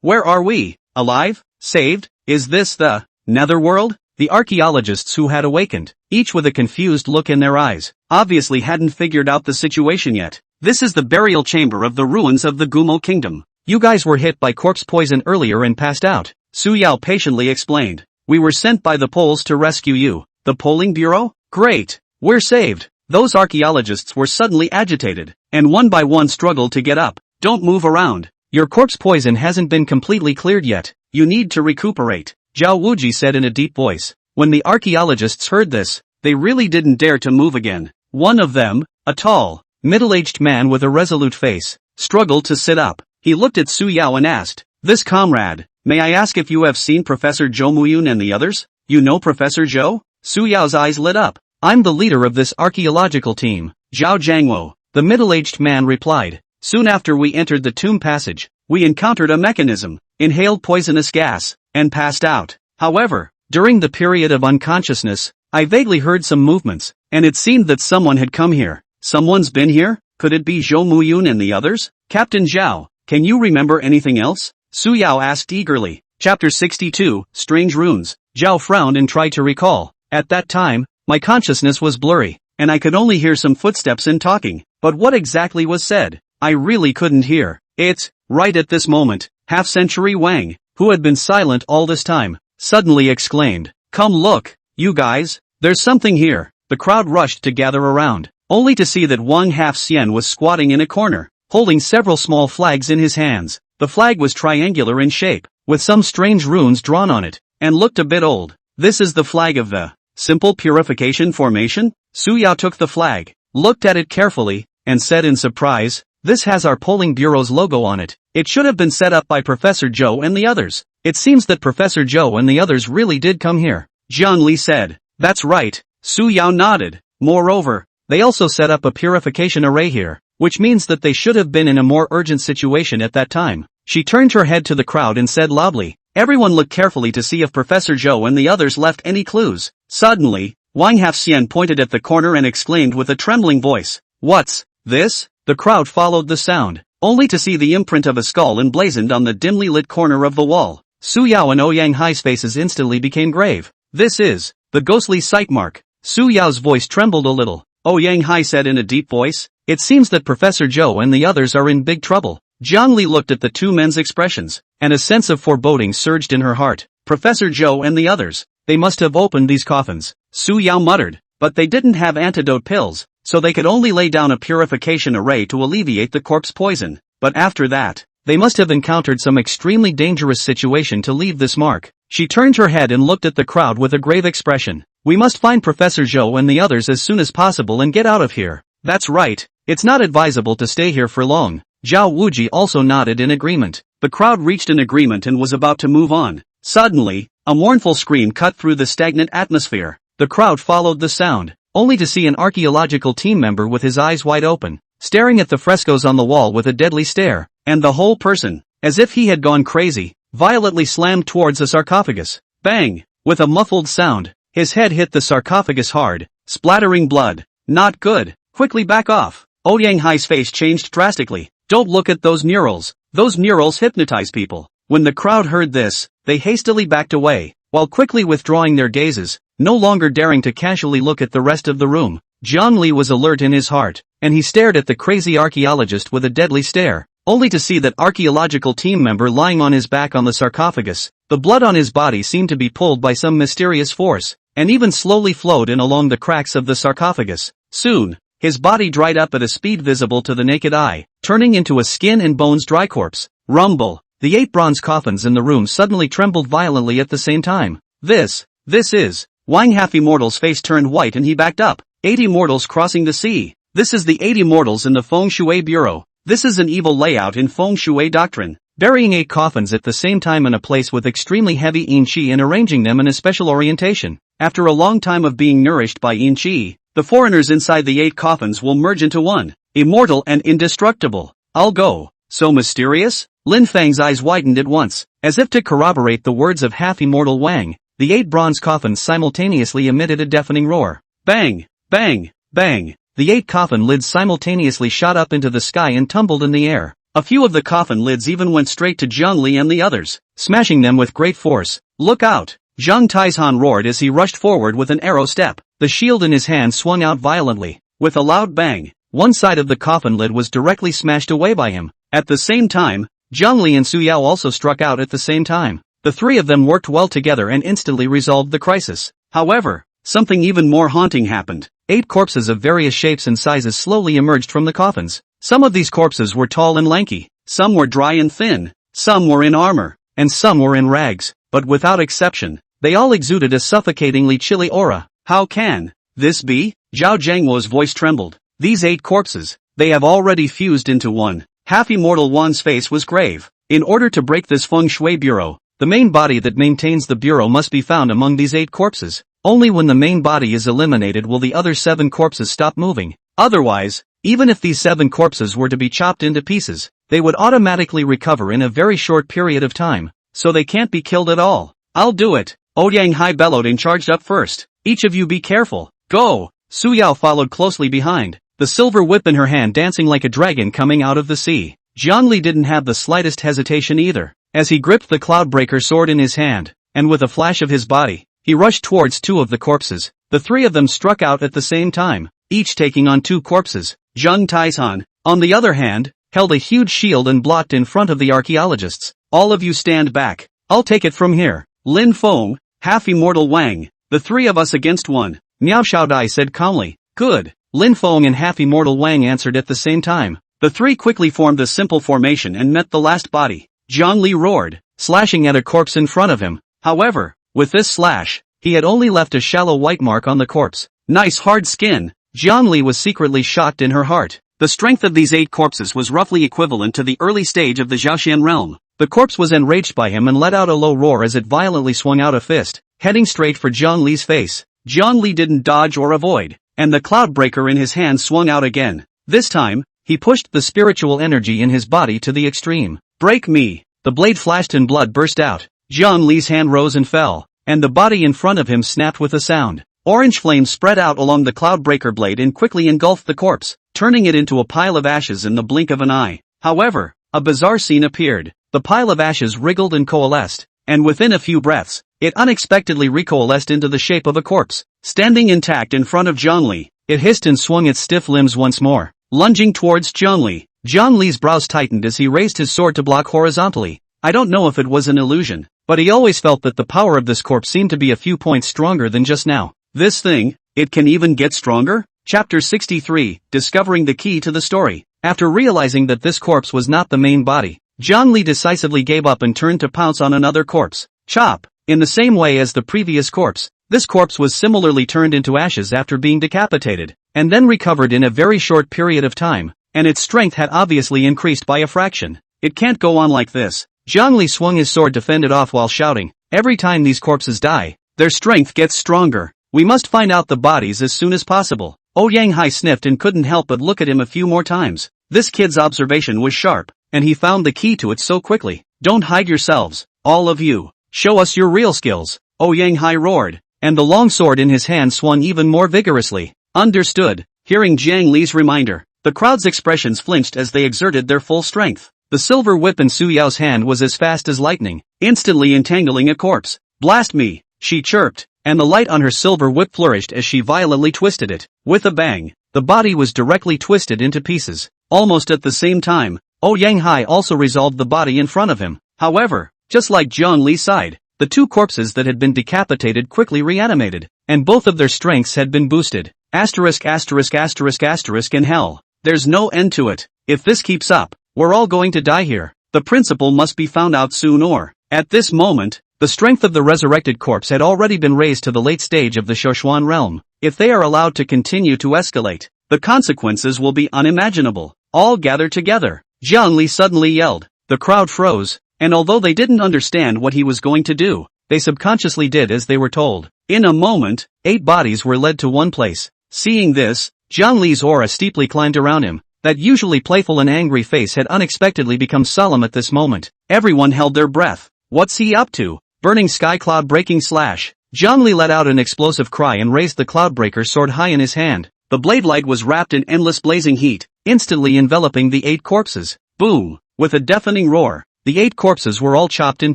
Where are we? Alive? Saved? Is this the netherworld? The archaeologists who had awakened, each with a confused look in their eyes, obviously hadn't figured out the situation yet. This is the burial chamber of the ruins of the Gumo kingdom. You guys were hit by corpse poison earlier and passed out, Su Yao patiently explained. We were sent by the Poles to rescue you. The polling bureau? Great. We're saved. Those archaeologists were suddenly agitated, and one by one struggled to get up. Don't move around. Your corpse poison hasn't been completely cleared yet. You need to recuperate, Zhao Wuji said in a deep voice. When the archaeologists heard this, they really didn't dare to move again. One of them, a tall, middle-aged man with a resolute face, struggled to sit up. He looked at Su Yao and asked, "This comrade, may I ask if you have seen Professor Zhou Muyun and the others? You know Professor Zhou?" Su Yao's eyes lit up. I'm the leader of this archaeological team, Zhao Jiangwo, the middle-aged man replied. Soon after we entered the tomb passage, we encountered a mechanism, inhaled poisonous gas, and passed out. However, during the period of unconsciousness, I vaguely heard some movements, and it seemed that someone had come here. Someone's been here? Could it be Zhou Muyun and the others? Captain Zhao, can you remember anything else? Su Yao asked eagerly. Chapter 62, Strange Runes. Zhao frowned and tried to recall. At that time, my consciousness was blurry, and I could only hear some footsteps and talking. But what exactly was said? I really couldn't hear it. Right at this moment, half-century Wang, who had been silent all this time, suddenly exclaimed, "Come look, you guys, there's something here." The crowd rushed to gather around, only to see that Wang Half-Xian was squatting in a corner, holding several small flags in his hands. The flag was triangular in shape, with some strange runes drawn on it, and looked a bit old. This is the flag of the Simple Purification Formation? Su Yao took the flag, looked at it carefully, and said in surprise, "This has our polling bureau's logo on it. It should have been set up by Professor Zhou and the others." It seems that Professor Zhou and the others really did come here, Zhang Li said. That's right, Su Yao nodded. Moreover, they also set up a purification array here, which means that they should have been in a more urgent situation at that time. She turned her head to the crowd and said loudly. Everyone looked carefully to see if Professor Zhou and the others left any clues. Suddenly, Wang Half-Xian pointed at the corner and exclaimed with a trembling voice, "What's this?" The crowd followed the sound, only to see the imprint of a skull emblazoned on the dimly lit corner of the wall. Su Yao and Ouyang Hai's faces instantly became grave. This is the ghostly sight mark. Su Yao's voice trembled a little. Ouyang Hai said in a deep voice, "It seems that Professor Zhou and the others are in big trouble. Zhongli looked at the two men's expressions, and a sense of foreboding surged in her heart. Professor Zhou and the others, they must have opened these coffins, Su Yao muttered, but they didn't have antidote pills, so they could only lay down a purification array to alleviate the corpse poison. But after that, they must have encountered some extremely dangerous situation to leave this mark. She turned her head and looked at the crowd with a grave expression. We must find Professor Zhou and the others as soon as possible and get out of here. That's right, it's not advisable to stay here for long. Zhao Wuji also nodded in agreement. The crowd reached an agreement and was about to move on. Suddenly, a mournful scream cut through the stagnant atmosphere. The crowd followed the sound, only to see an archaeological team member with his eyes wide open, staring at the frescoes on the wall with a deadly stare, and the whole person, as if he had gone crazy, violently slammed towards the sarcophagus. Bang! With a muffled sound, his head hit the sarcophagus hard, splattering blood. Not good. Quickly back off. Ouyang Hai's face changed drastically. Don't look at those murals. Those murals hypnotize people. When the crowd heard this, they hastily backed away, while quickly withdrawing their gazes, no longer daring to casually look at the rest of the room. Zhongli was alert in his heart, and he stared at the crazy archaeologist with a deadly stare, only to see that archaeological team member lying on his back on the sarcophagus. The blood on his body seemed to be pulled by some mysterious force, and even slowly flowed in along the cracks of the sarcophagus. Soon, his body dried up at a speed visible to the naked eye, turning into a skin and bones dry corpse. Rumble! The 8 bronze coffins in the room suddenly trembled violently at the same time. This is... Wang Half Immortal's face turned white and he backed up. 8 immortals crossing the sea. This is the 8 immortals in the Feng Shui Bureau. This is an evil layout in Feng Shui doctrine. Burying 8 coffins at the same time in a place with extremely heavy yin qi and arranging them in a special orientation. After a long time of being nourished by yin qi, the foreigners inside the 8 coffins will merge into one, immortal and indestructible. I'll go. So mysterious? Lin Fang's eyes widened at once, as if to corroborate the words of half-immortal Wang. The 8 bronze coffins simultaneously emitted a deafening roar. Bang! Bang! Bang! The 8 coffin lids simultaneously shot up into the sky and tumbled in the air. A few of the coffin lids even went straight to Zhongli and the others, smashing them with great force. Look out! Zhang Taizhan roared as he rushed forward with an arrow step. The shield in his hand swung out violently. With a loud bang, one side of the coffin lid was directly smashed away by him. At the same time, Zhongli and Su Yao also struck out at the same time. The 3 of them worked well together and instantly resolved the crisis. However, something even more haunting happened. 8 corpses of various shapes and sizes slowly emerged from the coffins. Some of these corpses were tall and lanky, some were dry and thin, some were in armor, and some were in rags, but without exception, they all exuded a suffocatingly chilly aura. How can this be? Zhao Jiangwo's voice trembled. These 8 corpses, they have already fused into one. Half-immortal Wan's face was grave. In order to break this Feng Shui Bureau, the main body that maintains the bureau must be found among these 8 corpses. Only when the main body is eliminated will the other 7 corpses stop moving. Otherwise, even if these 7 corpses were to be chopped into pieces, they would automatically recover in a very short period of time, so they can't be killed at all. I'll do it. Ouyang Hai bellowed and charged up first. Each of you be careful. Go! Su Yao followed closely behind, the silver whip in her hand dancing like a dragon coming out of the sea. Zhongli didn't have the slightest hesitation either, as he gripped the Cloudbreaker sword in his hand, and with a flash of his body, he rushed towards 2 of the corpses. The 3 of them struck out at the same time, each taking on 2 corpses. Zhang Taizhan, on the other hand, held a huge shield and blocked in front of the archaeologists. All of you stand back. I'll take it from here. Lin Feng, half-immortal Wang, the 3 of us against 1. Miao Xiaodai said calmly. Good. Lin Feng and half-immortal Wang answered at the same time. The 3 quickly formed a simple formation and met the last body. Zhongli roared, slashing at a corpse in front of him. However, with this slash, he had only left a shallow white mark on the corpse. Nice hard skin. Zhongli was secretly shocked in her heart. The strength of these 8 corpses was roughly equivalent to the early stage of the Zhaoxian realm. The corpse was enraged by him and let out a low roar as it violently swung out a fist, heading straight for Zhongli's face. Zhongli didn't dodge or avoid, and the Cloudbreaker in his hand swung out again. This time, he pushed the spiritual energy in his body to the extreme. Break me! The blade flashed and blood burst out. Zhongli's hand rose and fell, and the body in front of him snapped with a sound. Orange flames spread out along the Cloudbreaker blade and quickly engulfed the corpse, turning it into a pile of ashes in the blink of an eye. However, a bizarre scene appeared. The pile of ashes wriggled and coalesced, and within a few breaths, it unexpectedly recoalesced into the shape of a corpse. Standing intact in front of Zhongli, it hissed and swung its stiff limbs once more. Lunging towards Zhongli, Zhang Li's brows tightened as he raised his sword to block horizontally. I don't know if it was an illusion, but he always felt that the power of this corpse seemed to be a few points stronger than just now. This thing, it can even get stronger? Chapter 63, Discovering the Key to the Story. After realizing that this corpse was not the main body, Zhang Li decisively gave up and turned to pounce on another corpse. Chop! In the same way as the previous corpse, this corpse was similarly turned into ashes after being decapitated, and then recovered in a very short period of time, and its strength had obviously increased by a fraction. It can't go on like this. Zhang Li swung his sword to fend it off while shouting, every time these corpses die, their strength gets stronger. We must find out the bodies as soon as possible. Yang Hai sniffed and couldn't help but look at him a few more times. This kid's observation was sharp, and he found the key to it so quickly. Don't hide yourselves, all of you. Show us your real skills. Yang Hai roared, and the long sword in his hand swung even more vigorously. Understood. Hearing Jiang Li's reminder, the crowd's expressions flinched as they exerted their full strength. The silver whip in Su Yao's hand was as fast as lightning, instantly entangling a corpse. Blast me, she chirped, and the light on her silver whip flourished as she violently twisted it. With a bang, the body was directly twisted into pieces. Almost at the same time, Yang Hai also resolved the body in front of him. However, just like Zhang Li sighed, the two corpses that had been decapitated quickly reanimated, and both of their strengths had been boosted. Asterisk asterisk asterisk asterisk in hell. There's no end to it. If this keeps up, we're all going to die here. The principal must be found out soon or, at this moment, the strength of the resurrected corpse had already been raised to the late stage of the Shoshuan realm. If they are allowed to continue to escalate, the consequences will be unimaginable. All gather together. Zhang Li suddenly yelled. The crowd froze, and although they didn't understand what he was going to do, they subconsciously did as they were told. In a moment, 8 bodies were led to one place. Seeing this, Zhang Li's aura steeply climbed around him. That usually playful and angry face had unexpectedly become solemn at this moment. Everyone held their breath. What's he up to? Burning sky cloud breaking slash. Zhang Li let out an explosive cry and raised the cloudbreaker sword high in his hand. The blade light was wrapped in endless blazing heat, instantly enveloping the 8 corpses. Boom! With a deafening roar, the 8 corpses were all chopped in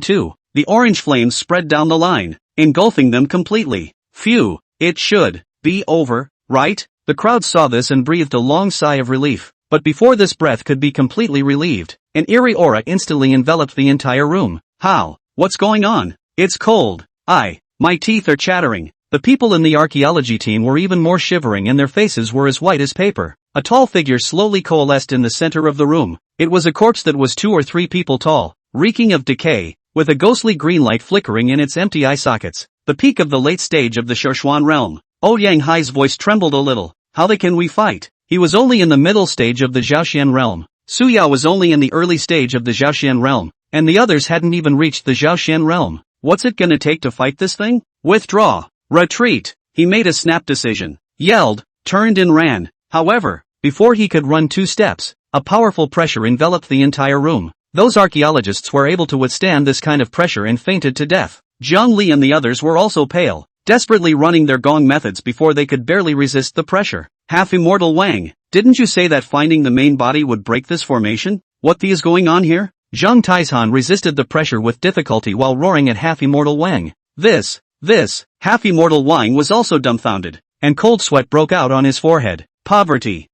two. The orange flames spread down the line, engulfing them completely. Phew! It should be over, right? The crowd saw this and breathed a long sigh of relief. But before this breath could be completely relieved, an eerie aura instantly enveloped the entire room. How? What's going on? It's cold. My teeth are chattering. The people in the archaeology team were even more shivering and their faces were as white as paper. A tall figure slowly coalesced in the center of the room. It was a corpse that was 2 or 3 people tall, reeking of decay, with a ghostly green light flickering in its empty eye sockets. The peak of the late stage of the Shoshuan realm. Yang Hai's voice trembled a little. How can we fight? He was only in the middle stage of the Zhaoxian realm. Su Yao was only in the early stage of the Zhaoxian realm, and the others hadn't even reached the Zhaoxian realm. What's it gonna take to fight this thing? Withdraw. Retreat. He made a snap decision, yelled, turned and ran. However, before he could run 2 steps, a powerful pressure enveloped the entire room. Those archaeologists were able to withstand this kind of pressure and fainted to death. Zhang Li and the others were also pale, desperately running their gong methods before they could barely resist the pressure. Half-immortal Wang, didn't you say that finding the main body would break this formation? What the is going on here? Zhang Taizhan resisted the pressure with difficulty while roaring at half-immortal Wang. This. Half-immortal Wang was also dumbfounded, and cold sweat broke out on his forehead. Poverty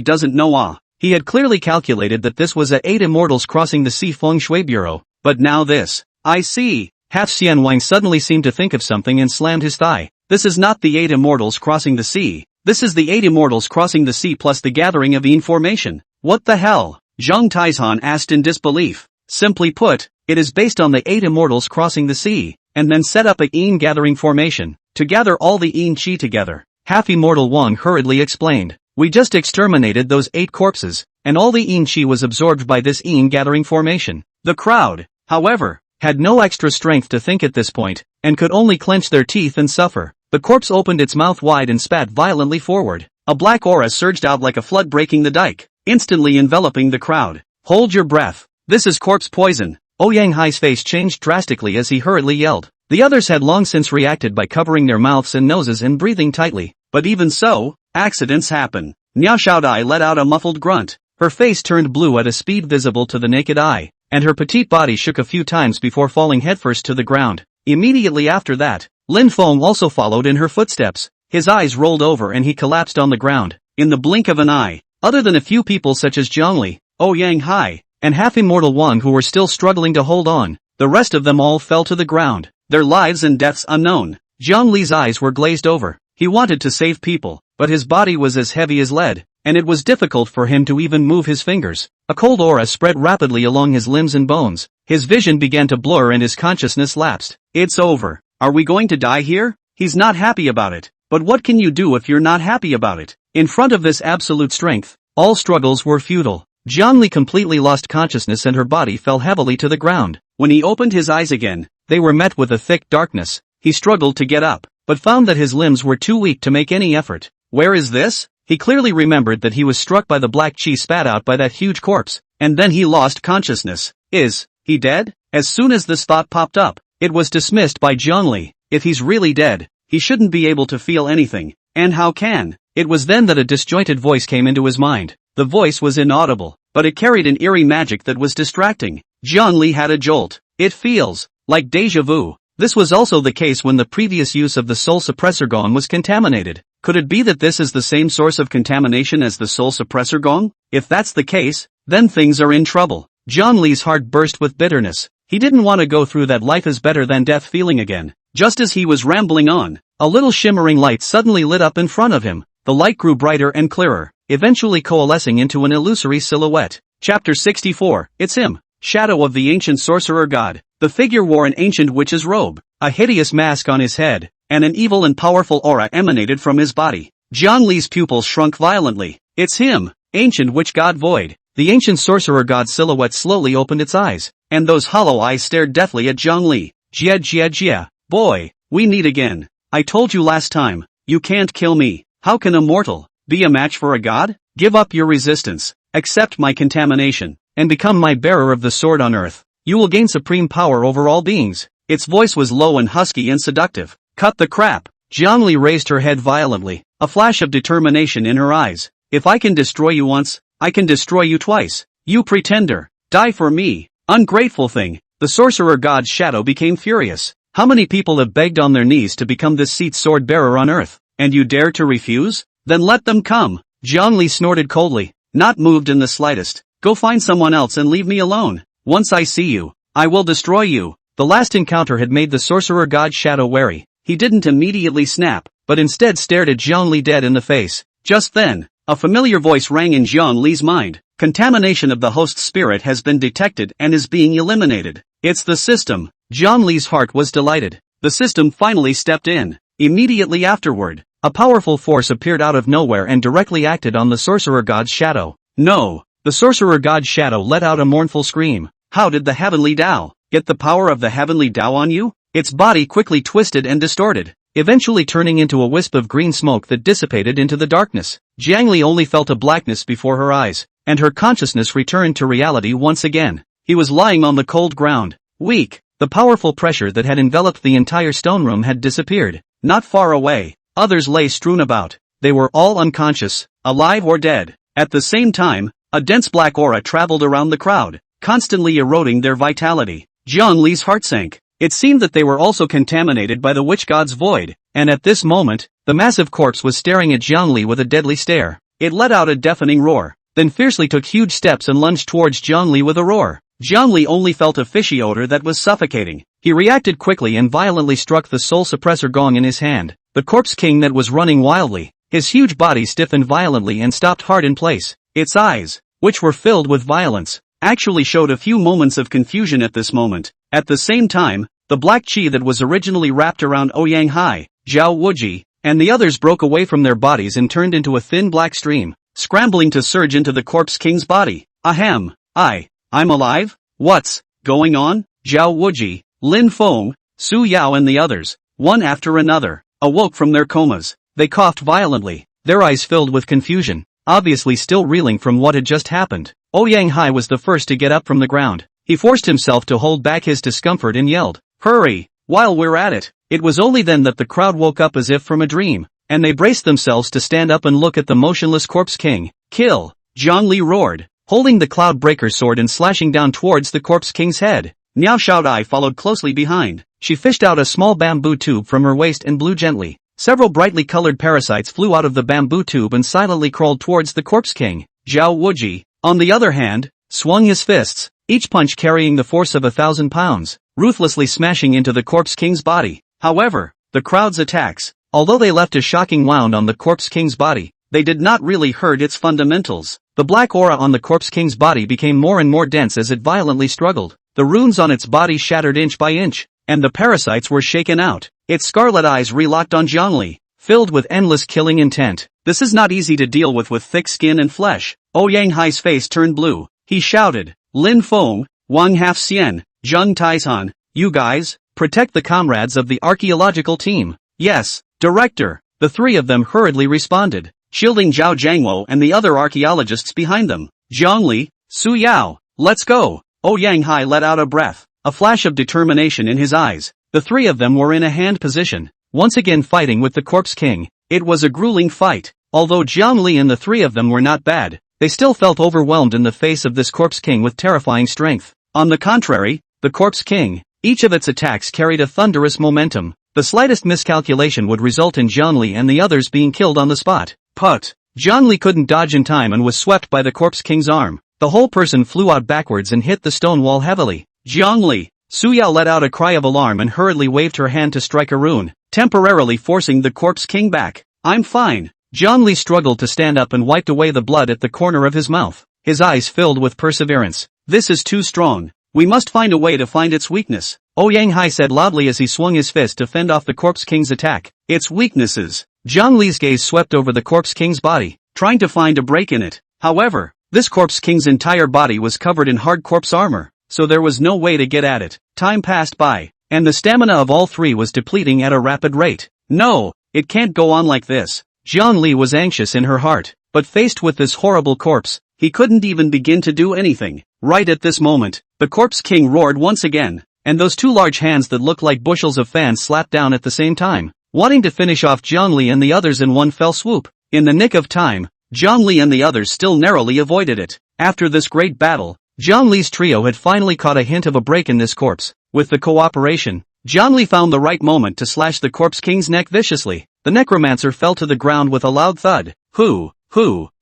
doesn't know awe. He had clearly calculated that this was at 8 immortals crossing the sea feng shui bureau, but now this. I see. Half-Xian Wang suddenly seemed to think of something and slammed his thigh. This is not the 8 immortals crossing the sea. This is the 8 immortals crossing the sea plus the gathering of Yin formation. What the hell? Zhang Taizhan asked in disbelief. Simply put, it is based on the 8 immortals crossing the sea, and then set up a Yin gathering formation, to gather all the Yin chi together. Half-immortal Wang hurriedly explained. We just exterminated those 8 corpses, and all the Yin chi was absorbed by this Yin gathering formation. The crowd, however, had no extra strength to think at this point, and could only clench their teeth and suffer. The corpse opened its mouth wide and spat violently forward. A black aura surged out like a flood breaking the dike, instantly enveloping the crowd. Hold your breath. This is corpse poison. Yang Hai's face changed drastically as he hurriedly yelled. The others had long since reacted by covering their mouths and noses and breathing tightly. But even so, accidents happen. Niao Xiaodai let out a muffled grunt. Her face turned blue at a speed visible to the naked eye, and her petite body shook a few times before falling headfirst to the ground. Immediately after that, Lin Feng also followed in her footsteps. His eyes rolled over and he collapsed on the ground. In the blink of an eye, other than a few people such as Zhang Li, Yang Hai, and half-immortal Wang who were still struggling to hold on. The rest of them all fell to the ground, their lives and deaths unknown. Zhang Li's eyes were glazed over. He wanted to save people, but his body was as heavy as lead, and it was difficult for him to even move his fingers. A cold aura spread rapidly along his limbs and bones. His vision began to blur and his consciousness lapsed. It's over. Are we going to die here? He's not happy about it. But what can you do if you're not happy about it? In front of this absolute strength, all struggles were futile. Zhang Li completely lost consciousness and her body fell heavily to the ground. When he opened his eyes again, they were met with a thick darkness. He struggled to get up, but found that his limbs were too weak to make any effort. Where is this? He clearly remembered that he was struck by the black chi spat out by that huge corpse, and then he lost consciousness. Is he dead? As soon as this thought popped up, it was dismissed by Zhang Li. If he's really dead, he shouldn't be able to feel anything. And how can? It was then that a disjointed voice came into his mind. The voice was inaudible, but it carried an eerie magic that was distracting. Zhang Li had a jolt. It feels like déjà vu. This was also the case when the previous use of the soul suppressor gong was contaminated. Could it be that this is the same source of contamination as the soul suppressor gong? If that's the case, then things are in trouble. Zhang Li's heart burst with bitterness. He didn't want to go through that life is better than death feeling again. Just as he was rambling on, a little shimmering light suddenly lit up in front of him. The light grew brighter and clearer, eventually coalescing into an illusory silhouette. Chapter 64, It's him. Shadow of the ancient sorcerer god. The figure wore an ancient witch's robe, a hideous mask on his head, and an evil and powerful aura emanated from his body. Zhang Li's pupils shrunk violently. It's him, ancient witch god Void. The ancient sorcerer god silhouette slowly opened its eyes, and those hollow eyes stared deathly at Zhang Li. Jia, boy, we meet again. I told you last time, you can't kill me. How can a mortal be a match for a god? Give up your resistance, accept my contamination, and become my bearer of the sword on earth. You will gain supreme power over all beings. Its voice was low and husky and seductive. Cut the crap. Zhang Li raised her head violently, a flash of determination in her eyes. If I can destroy you once, I can destroy you twice. You pretender. Die for me. Ungrateful thing. The sorcerer god's shadow became furious. How many people have begged on their knees to become this seat's sword bearer on earth? And you dare to refuse? Then let them come. Zhang Li snorted coldly, not moved in the slightest. Go find someone else and leave me alone. Once I see you, I will destroy you. The last encounter had made the sorcerer god's shadow wary. He didn't immediately snap, but instead stared at Zhang Li dead in the face. Just then, a familiar voice rang in Zhang Li's mind. Contamination of the host's spirit has been detected and is being eliminated. It's the system. Zhang Li's heart was delighted. The system finally stepped in. Immediately afterward, a powerful force appeared out of nowhere and directly acted on the sorcerer god's shadow. No! The sorcerer god's shadow let out a mournful scream. How did the heavenly Tao get the power of the heavenly Tao on you? Its body quickly twisted and distorted, eventually turning into a wisp of green smoke that dissipated into the darkness. Zhang Li only felt a blackness before her eyes, and her consciousness returned to reality once again. He was lying on the cold ground, weak. The powerful pressure that had enveloped the entire stone room had disappeared. Not far away, others lay strewn about. They were all unconscious, alive or dead. At the same time, a dense black aura traveled around the crowd, constantly eroding their vitality. Zhang Li's heart sank. It seemed that they were also contaminated by the witch god's void, and at this moment, the massive corpse was staring at Zhang Li with a deadly stare. It let out a deafening roar, then fiercely took huge steps and lunged towards Zhang Li with a roar. Zhang Li only felt a fishy odor that was suffocating. He reacted quickly and violently struck the soul suppressor gong in his hand. The corpse king that was running wildly, his huge body stiffened violently and stopped hard in place. Its eyes, which were filled with violence, actually showed a few moments of confusion at this moment. At the same time, the black chi that was originally wrapped around Yang Hai, Zhao Wuji, and the others broke away from their bodies and turned into a thin black stream, scrambling to surge into the corpse king's body. Ahem, I'm alive? What's going on? Zhao Wuji, Lin Feng, Su Yao and the others, one after another, awoke from their comas. They coughed violently, their eyes filled with confusion, obviously still reeling from what had just happened. Yang Hai was the first to get up from the ground. He forced himself to hold back his discomfort and yelled, "Hurry, while we're at it." It was only then that the crowd woke up as if from a dream, and they braced themselves to stand up and look at the motionless corpse king. Kill! Zhang Li roared, holding the cloud breaker's sword and slashing down towards the corpse king's head. Niao Xiaodai followed closely behind. She fished out a small bamboo tube from her waist and blew gently. Several brightly colored parasites flew out of the bamboo tube and silently crawled towards the corpse king. Zhao Wuji, on the other hand, swung his fists, each punch carrying the force of 1,000 pounds, ruthlessly smashing into the Corpse King's body. However, the crowd's attacks, although they left a shocking wound on the Corpse King's body, they did not really hurt its fundamentals. The black aura on the Corpse King's body became more and more dense as it violently struggled. The runes on its body shattered inch by inch, and the parasites were shaken out. Its scarlet eyes relocked on Zhongli, filled with endless killing intent. This is not easy to deal with thick skin and flesh. Yang Hai's face turned blue. He shouted, Lin Feng, Wang Hafxian, Zheng Taizhan, you guys, protect the comrades of the archaeological team. Yes, Director. The three of them hurriedly responded, shielding Zhao Jiangwo and the other archaeologists behind them. Zhongli, Su Yao, let's go. Yang Hai let out a breath, a flash of determination in his eyes. The three of them were in a hand position, once again fighting with the Corpse King. It was a grueling fight. Although Zhongli and the three of them were not bad, they still felt overwhelmed in the face of this Corpse King with terrifying strength. On the contrary, the Corpse King, each of its attacks carried a thunderous momentum. The slightest miscalculation would result in Zhongli and the others being killed on the spot. But Zhongli couldn't dodge in time and was swept by the Corpse King's arm. The whole person flew out backwards and hit the stone wall heavily. Zhongli! Su Yao let out a cry of alarm and hurriedly waved her hand to strike a rune, temporarily forcing the Corpse King back. I'm fine. Zhongli struggled to stand up and wiped away the blood at the corner of his mouth. His eyes filled with perseverance. This is too strong. We must find a way to find its weakness. Yang Hai said loudly as he swung his fist to fend off the Corpse King's attack. Its weaknesses. Zhongli's gaze swept over the Corpse King's body, trying to find a break in it. However, this Corpse King's entire body was covered in hard corpse armor, so there was no way to get at it. Time passed by, and the stamina of all three was depleting at a rapid rate. No, it can't go on like this. Zhongli was anxious in her heart, but faced with this horrible corpse, he couldn't even begin to do anything. Right at this moment, the Corpse King roared once again, and those two large hands that looked like bushels of fans slapped down at the same time, wanting to finish off Zhongli and the others in one fell swoop. In the nick of time, Zhongli and the others still narrowly avoided it. After this great battle, Zhongli's trio had finally caught a hint of a break in this corpse. With the cooperation, Zhongli found the right moment to slash the Corpse King's neck viciously. The necromancer fell to the ground with a loud thud.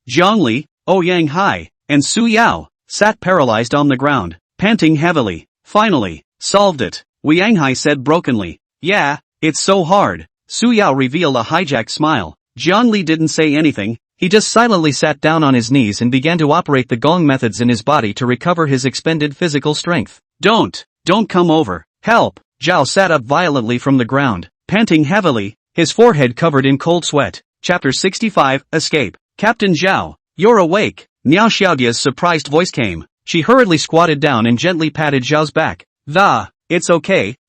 Zhongli, Yang Hai, and Su Yao sat paralyzed on the ground, panting heavily. Finally, solved it, Yang Hai said brokenly. Yeah, it's so hard. Su Yao revealed a hijacked smile. Zhongli didn't say anything. He just silently sat down on his knees and began to operate the gong methods in his body to recover his expended physical strength. Don't come over. Help! Zhao sat up violently from the ground, panting heavily, his forehead covered in cold sweat. Chapter 65, Escape. Captain Zhao, you're awake. Niao Xiaodia's surprised voice came. She hurriedly squatted down and gently patted Zhao's back.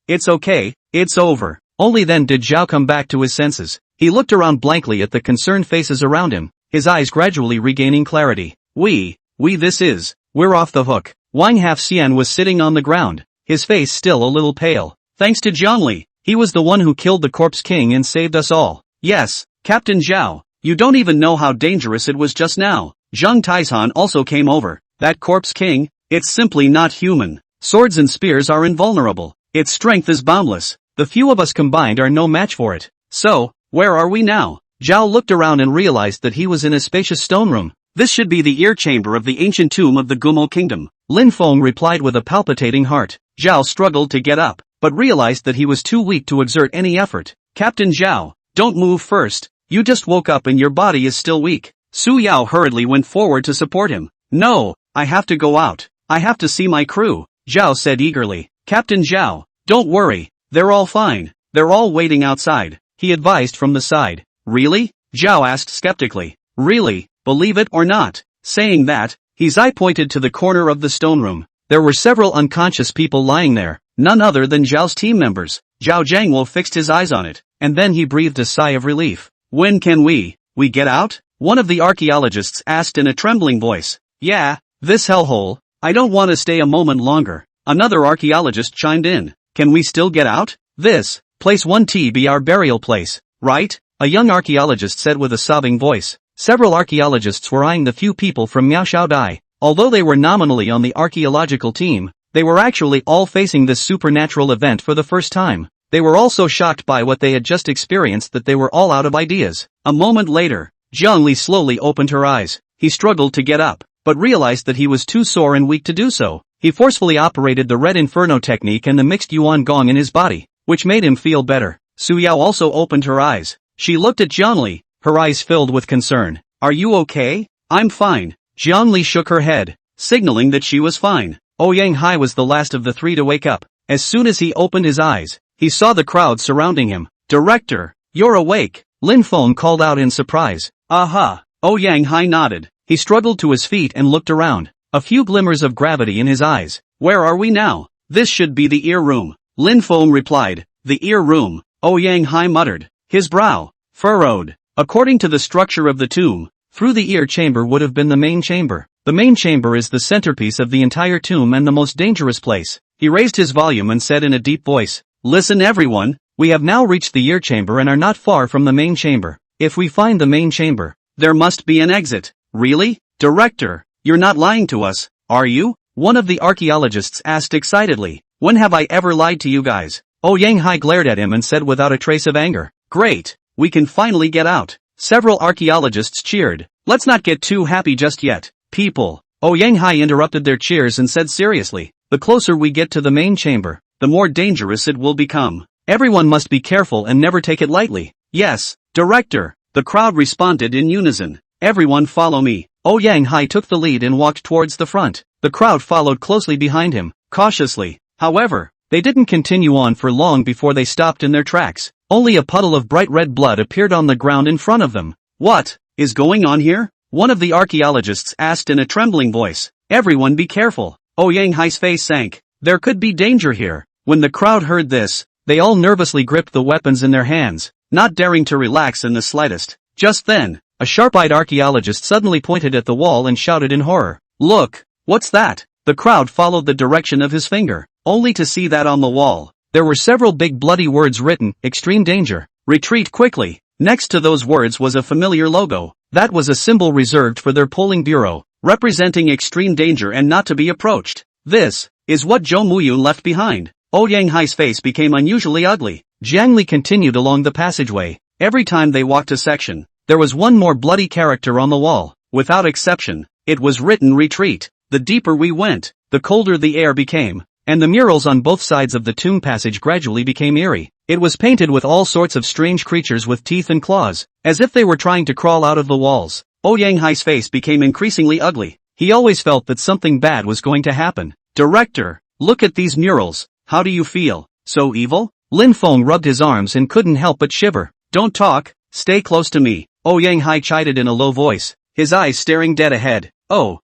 It's okay, it's over. Only then did Zhao come back to his senses. He looked around blankly at the concerned faces around him, his eyes gradually regaining clarity. We're off the hook. Wang Hafxian was sitting on the ground, his face still a little pale. Thanks to Zhongli, he was the one who killed the Corpse King and saved us all. Yes, Captain Zhao, you don't even know how dangerous it was just now. Zheng Taizhan also came over. That Corpse King, it's simply not human. Swords and spears are invulnerable. Its strength is boundless. The few of us combined are no match for it. So, where are we now? Zhao looked around and realized that he was in a spacious stone room. This should be the ear chamber of the ancient tomb of the Gumo kingdom. Lin Feng replied with a palpitating heart. Zhao struggled to get up, but realized that he was too weak to exert any effort. Captain Zhao, don't move first. You just woke up and your body is still weak. Su Yao hurriedly went forward to support him. No, I have to go out. I have to see my crew, Zhao said eagerly. Captain Zhao, don't worry. They're all fine. They're all waiting outside, he advised from the side. Really? Zhao asked skeptically. Really, believe it or not. Saying that, his eye pointed to the corner of the stone room. There were several unconscious people lying there, none other than Zhao's team members. Zhao Jiangwo fixed his eyes on it, and then he breathed a sigh of relief. When can we get out? One of the archaeologists asked in a trembling voice. Yeah, this hellhole. I don't want to stay a moment longer. Another archaeologist chimed in. Can we still get out? This place won't be our burial place, right? A young archaeologist said with a sobbing voice. Several archaeologists were eyeing the few people from Miaoshaodai. Although they were nominally on the archaeological team, they were actually all facing this supernatural event for the first time. They were all so shocked by what they had just experienced that they were all out of ideas. A moment later, Zhongli slowly opened her eyes. He struggled to get up. but realized that he was too sore and weak to do so. He forcefully operated the Red Inferno technique and the mixed Yuan Gong in his body, which made him feel better. Su Yao also opened her eyes. She looked at Zhongli, her eyes filled with concern. Are you okay? I'm fine. Zhongli shook her head, signaling that she was fine. Yang Hai was the last of the three to wake up. As soon as he opened his eyes, he saw the crowd surrounding him. Director, you're awake, Lin Feng called out in surprise. Aha! Yang Hai nodded. He struggled to his feet and looked around. A few glimmers of gravity in his eyes. Where are we now? This should be the ear room. Lin Feng replied. The ear room, Yang Hai muttered. His brow furrowed. According to the structure of the tomb, through the ear chamber would have been the main chamber. The main chamber is the centerpiece of the entire tomb and the most dangerous place. He raised his volume and said in a deep voice, Listen everyone, we have now reached the ear chamber and are not far from the main chamber. If we find the main chamber, there must be an exit. Really? Director, you're not lying to us, are you? One of the archaeologists asked excitedly. When have I ever lied to you guys? Yang Hai glared at him and said without a trace of anger. Great, we can finally get out. Several archaeologists cheered. Let's not get too happy just yet. People. Yang Hai interrupted their cheers and said seriously. The closer we get to the main chamber, the more dangerous it will become. Everyone must be careful and never take it lightly. Yes, Director. The crowd responded in unison. Everyone follow me. Yang Hai took the lead and walked towards the front. The crowd followed closely behind him, cautiously. However, they didn't continue on for long before they stopped in their tracks. Only a puddle of bright red blood appeared on the ground in front of them. What is going on here? One of the archaeologists asked in a trembling voice. Everyone be careful. Yang Hai's face sank. There could be danger here. When the crowd heard this, they all nervously gripped the weapons in their hands, not daring to relax in the slightest. Just then, a sharp-eyed archaeologist suddenly pointed at the wall and shouted in horror. Look, what's that? The crowd followed the direction of his finger, only to see that on the wall, there were several big bloody words written, Extreme Danger, Retreat quickly. Next to those words was a familiar logo. That was a symbol reserved for their polling bureau, representing extreme danger and not to be approached. This is what Zhou Muyun left behind. Yang Hai's face became unusually ugly. Jiang Li continued along the passageway. Every time they walked a section, there was one more bloody character on the wall. Without exception, it was written Retreat. The deeper we went, the colder the air became, and the murals on both sides of the tomb passage gradually became eerie. It was painted with all sorts of strange creatures with teeth and claws, as if they were trying to crawl out of the walls. Yang Hai's face became increasingly ugly. He always felt that something bad was going to happen. Director, look at these murals. How do you feel? So evil? Lin Feng rubbed his arms and couldn't help but shiver. Don't talk, stay close to me. Yang Hai chided in a low voice, his eyes staring dead ahead.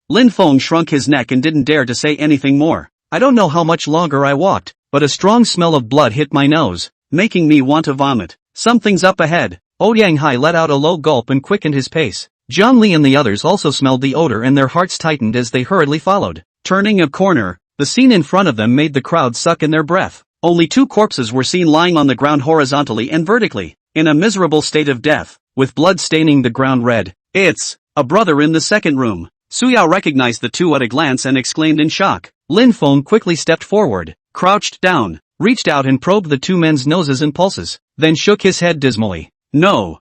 Lin Feng shrunk his neck and didn't dare to say anything more. I don't know how much longer I walked, but a strong smell of blood hit my nose, making me want to vomit. Something's up ahead. Yang Hai let out a low gulp and quickened his pace. Zhang Li and the others also smelled the odor and their hearts tightened as they hurriedly followed. Turning a corner, the scene in front of them made the crowd suck in their breath. Only two corpses were seen lying on the ground horizontally and vertically, in a miserable state of death, with blood staining the ground red. It's a brother in the second room. Su Yao recognized the two at a glance and exclaimed in shock. Lin Feng quickly stepped forward, crouched down, reached out and probed the two men's noses and pulses, then shook his head dismally. No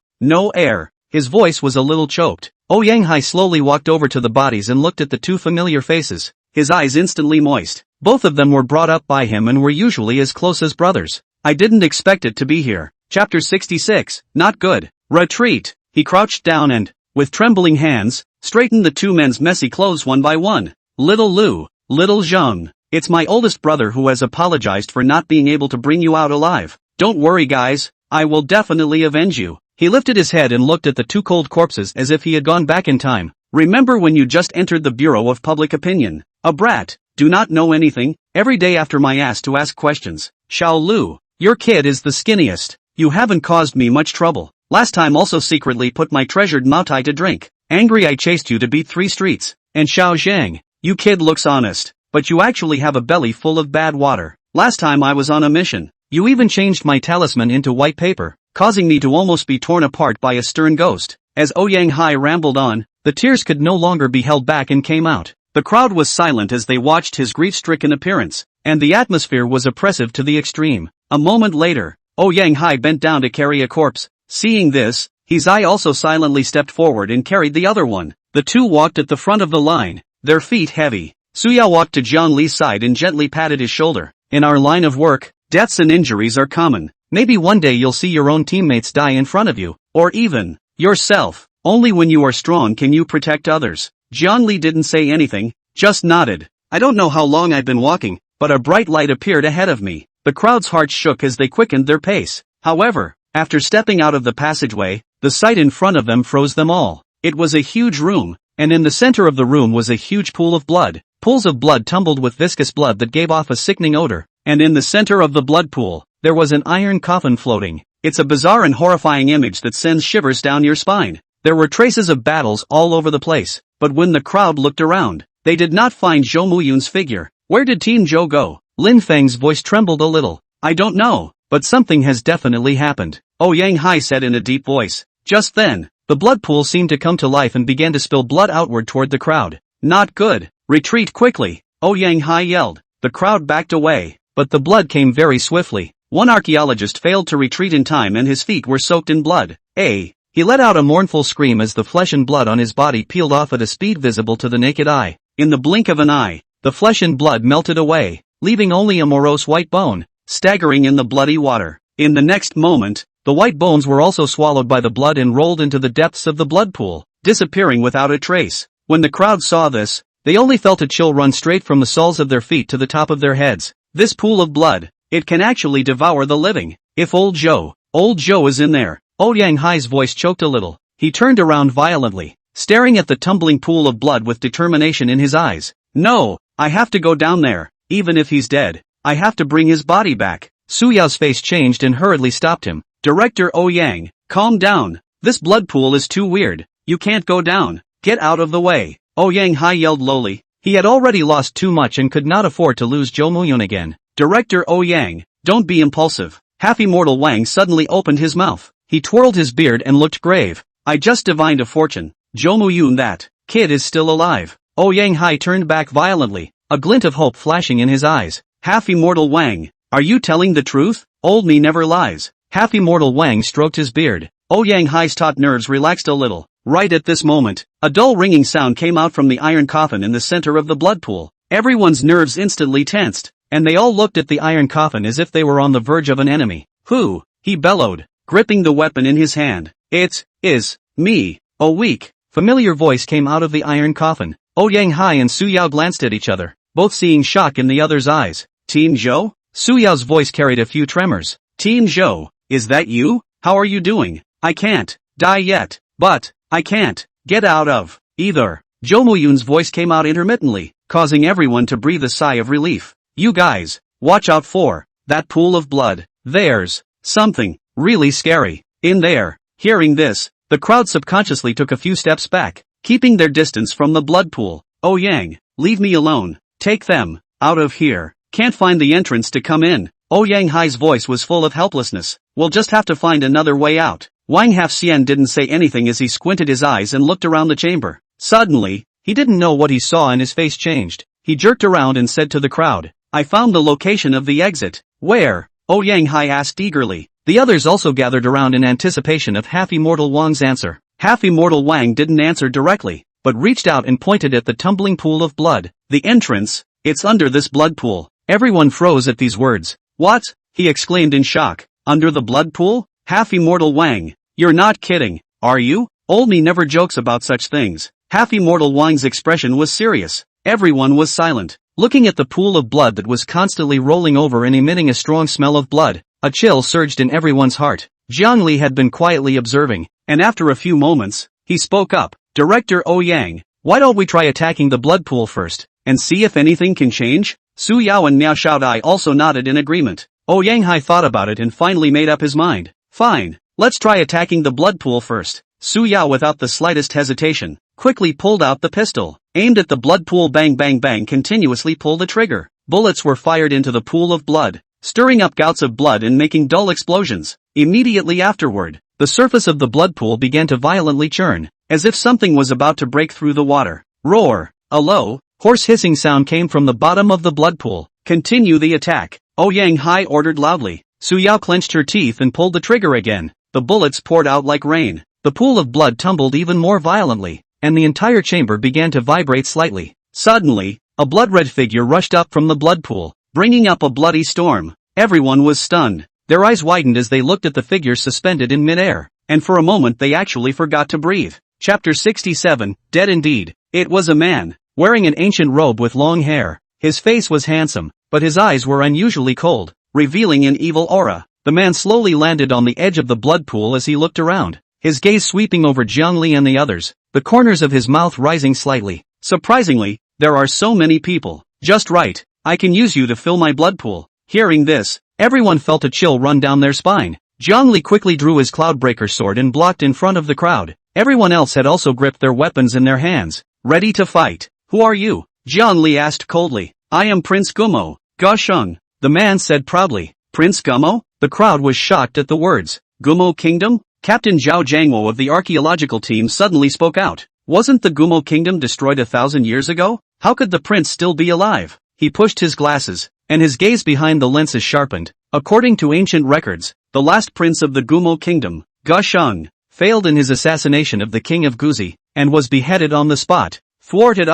air. His voice was a little choked. Yang Hai slowly walked over to the bodies and looked at the two familiar faces, his eyes instantly moist. Both of them were brought up by him and were usually as close as brothers. I didn't expect it to be here. Chapter 66, Not Good. Retreat. He crouched down and, with trembling hands, straightened the two men's messy clothes one by one. Little Lu, little Zheng, it's my oldest brother who has apologized for not being able to bring you out alive. Don't worry guys, I will definitely avenge you. He lifted his head and looked at the two cold corpses as if he had gone back in time. Remember when you just entered the Bureau of Public Opinion? A brat, do not know anything, every day after my ass to ask questions. Xiao Lu, your kid is the skinniest. You haven't caused me much trouble. Last time also secretly put my treasured Maotai to drink. Angry I chased you to beat 3 streets. And Xiao Zhang, you kid looks honest, but you actually have a belly full of bad water. Last time I was on a mission. You even changed my talisman into white paper, causing me to almost be torn apart by a stern ghost. As Yang Hai rambled on, the tears could no longer be held back and came out. The crowd was silent as they watched his grief-stricken appearance, and the atmosphere was oppressive to the extreme. A moment later, Yang Hai bent down to carry a corpse. Seeing this, his eye also silently stepped forward and carried the other one. The two walked at the front of the line, their feet heavy. Suyao walked to Jiang Li's side and gently patted his shoulder. In our line of work, deaths and injuries are common. Maybe one day you'll see your own teammates die in front of you, or even yourself. Only when you are strong can you protect others. Jiang Li didn't say anything, just nodded. I don't know how long I've been walking, but a bright light appeared ahead of me. The crowd's hearts shook as they quickened their pace. However, after stepping out of the passageway, the sight in front of them froze them all. It was a huge room, and in the center of the room was a huge pool of blood. Pools of blood tumbled with viscous blood that gave off a sickening odor, and in the center of the blood pool, there was an iron coffin floating. It's a bizarre and horrifying image that sends shivers down your spine. There were traces of battles all over the place, but when the crowd looked around, they did not find Zhou Muyun's figure. Where did Team Zhou go? Lin Feng's voice trembled a little. I don't know, but something has definitely happened. Yang Hai said in a deep voice. Just then, the blood pool seemed to come to life and began to spill blood outward toward the crowd. Not good. Retreat quickly. Yang Hai yelled. The crowd backed away, but the blood came very swiftly. One archaeologist failed to retreat in time and his feet were soaked in blood. He let out a mournful scream as the flesh and blood on his body peeled off at a speed visible to the naked eye. In the blink of an eye, the flesh and blood melted away, leaving only a morose white bone, staggering in the bloody water. In the next moment, the white bones were also swallowed by the blood and rolled into the depths of the blood pool, disappearing without a trace. When the crowd saw this, they only felt a chill run straight from the soles of their feet to the top of their heads. This pool of blood, it can actually devour the living. If old Zhou is in there. Yang Hai's voice choked a little. He turned around violently, staring at the tumbling pool of blood with determination in his eyes. No, I have to go down there. Even if he's dead, I have to bring his body back. Su Yao's face changed and hurriedly stopped him. Director Yang, calm down. This blood pool is too weird. You can't go down. Get out of the way. Yang Hai yelled lowly. He had already lost too much and could not afford to lose Zhou Muyun again. Director Yang, don't be impulsive. Half-immortal Wang suddenly opened his mouth. He twirled his beard and looked grave. I just divined a fortune. Zhou Muyun, that kid is still alive. Yang Hai turned back violently, a glint of hope flashing in his eyes. Half-immortal Wang, are you telling the truth? Old me never lies. Half-immortal Wang stroked his beard. Yang Hai's taut nerves relaxed a little. Right at this moment, a dull ringing sound came out from the iron coffin in the center of the blood pool. Everyone's nerves instantly tensed, and they all looked at the iron coffin as if they were on the verge of an enemy. Who? He bellowed, gripping the weapon in his hand. It is me. A weak, familiar voice came out of the iron coffin. Yang Hai and Su Yao glanced at each other, both seeing shock in the other's eyes. Team Zhou? Su Yao's voice carried a few tremors. Team Zhou, is that you? How are you doing? I can't die yet, but I can't get out of either. Zhou Muyun's voice came out intermittently, causing everyone to breathe a sigh of relief. You guys, watch out for that pool of blood. There's something really scary in there. Hearing this, the crowd subconsciously took a few steps back, keeping their distance from the blood pool. Yang, leave me alone. Take them out of here. Can't find the entrance to come in. Yang Hai's voice was full of helplessness. We'll just have to find another way out. Wang Halfxian didn't say anything as he squinted his eyes and looked around the chamber. Suddenly, he didn't know what he saw and his face changed. He jerked around and said to the crowd, I found the location of the exit. Where? Yang Hai asked eagerly. The others also gathered around in anticipation of Half-Immortal Wang's answer. Half-Immortal Wang didn't answer directly, but reached out and pointed at the tumbling pool of blood. The entrance, it's under this blood pool. Everyone froze at these words. What? He exclaimed in shock. Under the blood pool? Half-Immortal Wang, you're not kidding, are you? Old me never jokes about such things. Half-Immortal Wang's expression was serious. Everyone was silent, looking at the pool of blood that was constantly rolling over and emitting a strong smell of blood. A chill surged in everyone's heart. Jiang Li had been quietly observing, and after a few moments, he spoke up. Director Yang, why don't we try attacking the blood pool first, and see if anything can change? Su Yao and Miao Shaodai also nodded in agreement. Yang Hai thought about it and finally made up his mind. Fine, let's try attacking the blood pool first. Su Yao, without the slightest hesitation, quickly pulled out the pistol, aimed at the blood pool. Bang bang bang, continuously pulled the trigger. Bullets were fired into the pool of blood, stirring up gouts of blood and making dull explosions. Immediately afterward, the surface of the blood pool began to violently churn, as if something was about to break through the water. Roar! A low, hoarse hissing sound came from the bottom of the blood pool. Continue the attack. Yang Hai ordered loudly. Su Yao clenched her teeth and pulled the trigger again. The bullets poured out like rain. The pool of blood tumbled even more violently, and the entire chamber began to vibrate slightly. Suddenly, a blood-red figure rushed up from the blood pool, bringing up a bloody storm. Everyone was stunned. Their eyes widened as they looked at the figure suspended in midair, and for a moment they actually forgot to breathe. Chapter 67, Dead Indeed. It was a man, wearing an ancient robe with long hair. His face was handsome, but his eyes were unusually cold, revealing an evil aura. The man slowly landed on the edge of the blood pool as he looked around, his gaze sweeping over Jiangli and the others, the corners of his mouth rising slightly. Surprisingly, there are so many people. Just right, I can use you to fill my blood pool. Hearing this, everyone felt a chill run down their spine. Jiangli quickly drew his Cloudbreaker sword and blocked in front of the crowd. Everyone else had also gripped their weapons in their hands, ready to fight. Who are you? Jiangli asked coldly. I am Prince Gumo, Gasheng, the man said proudly. Prince Gumo? The crowd was shocked at the words. Gumo Kingdom? Captain Zhao Jiangwo of the archaeological team suddenly spoke out. Wasn't the Gumo Kingdom destroyed 1,000 years ago? How could the prince still be alive? He pushed his glasses, and his gaze behind the lenses sharpened. According to ancient records, the last prince of the Gumo Kingdom, Gasheng, failed in his assassination of the king of Guzi, and was beheaded on the spot. Thwarted.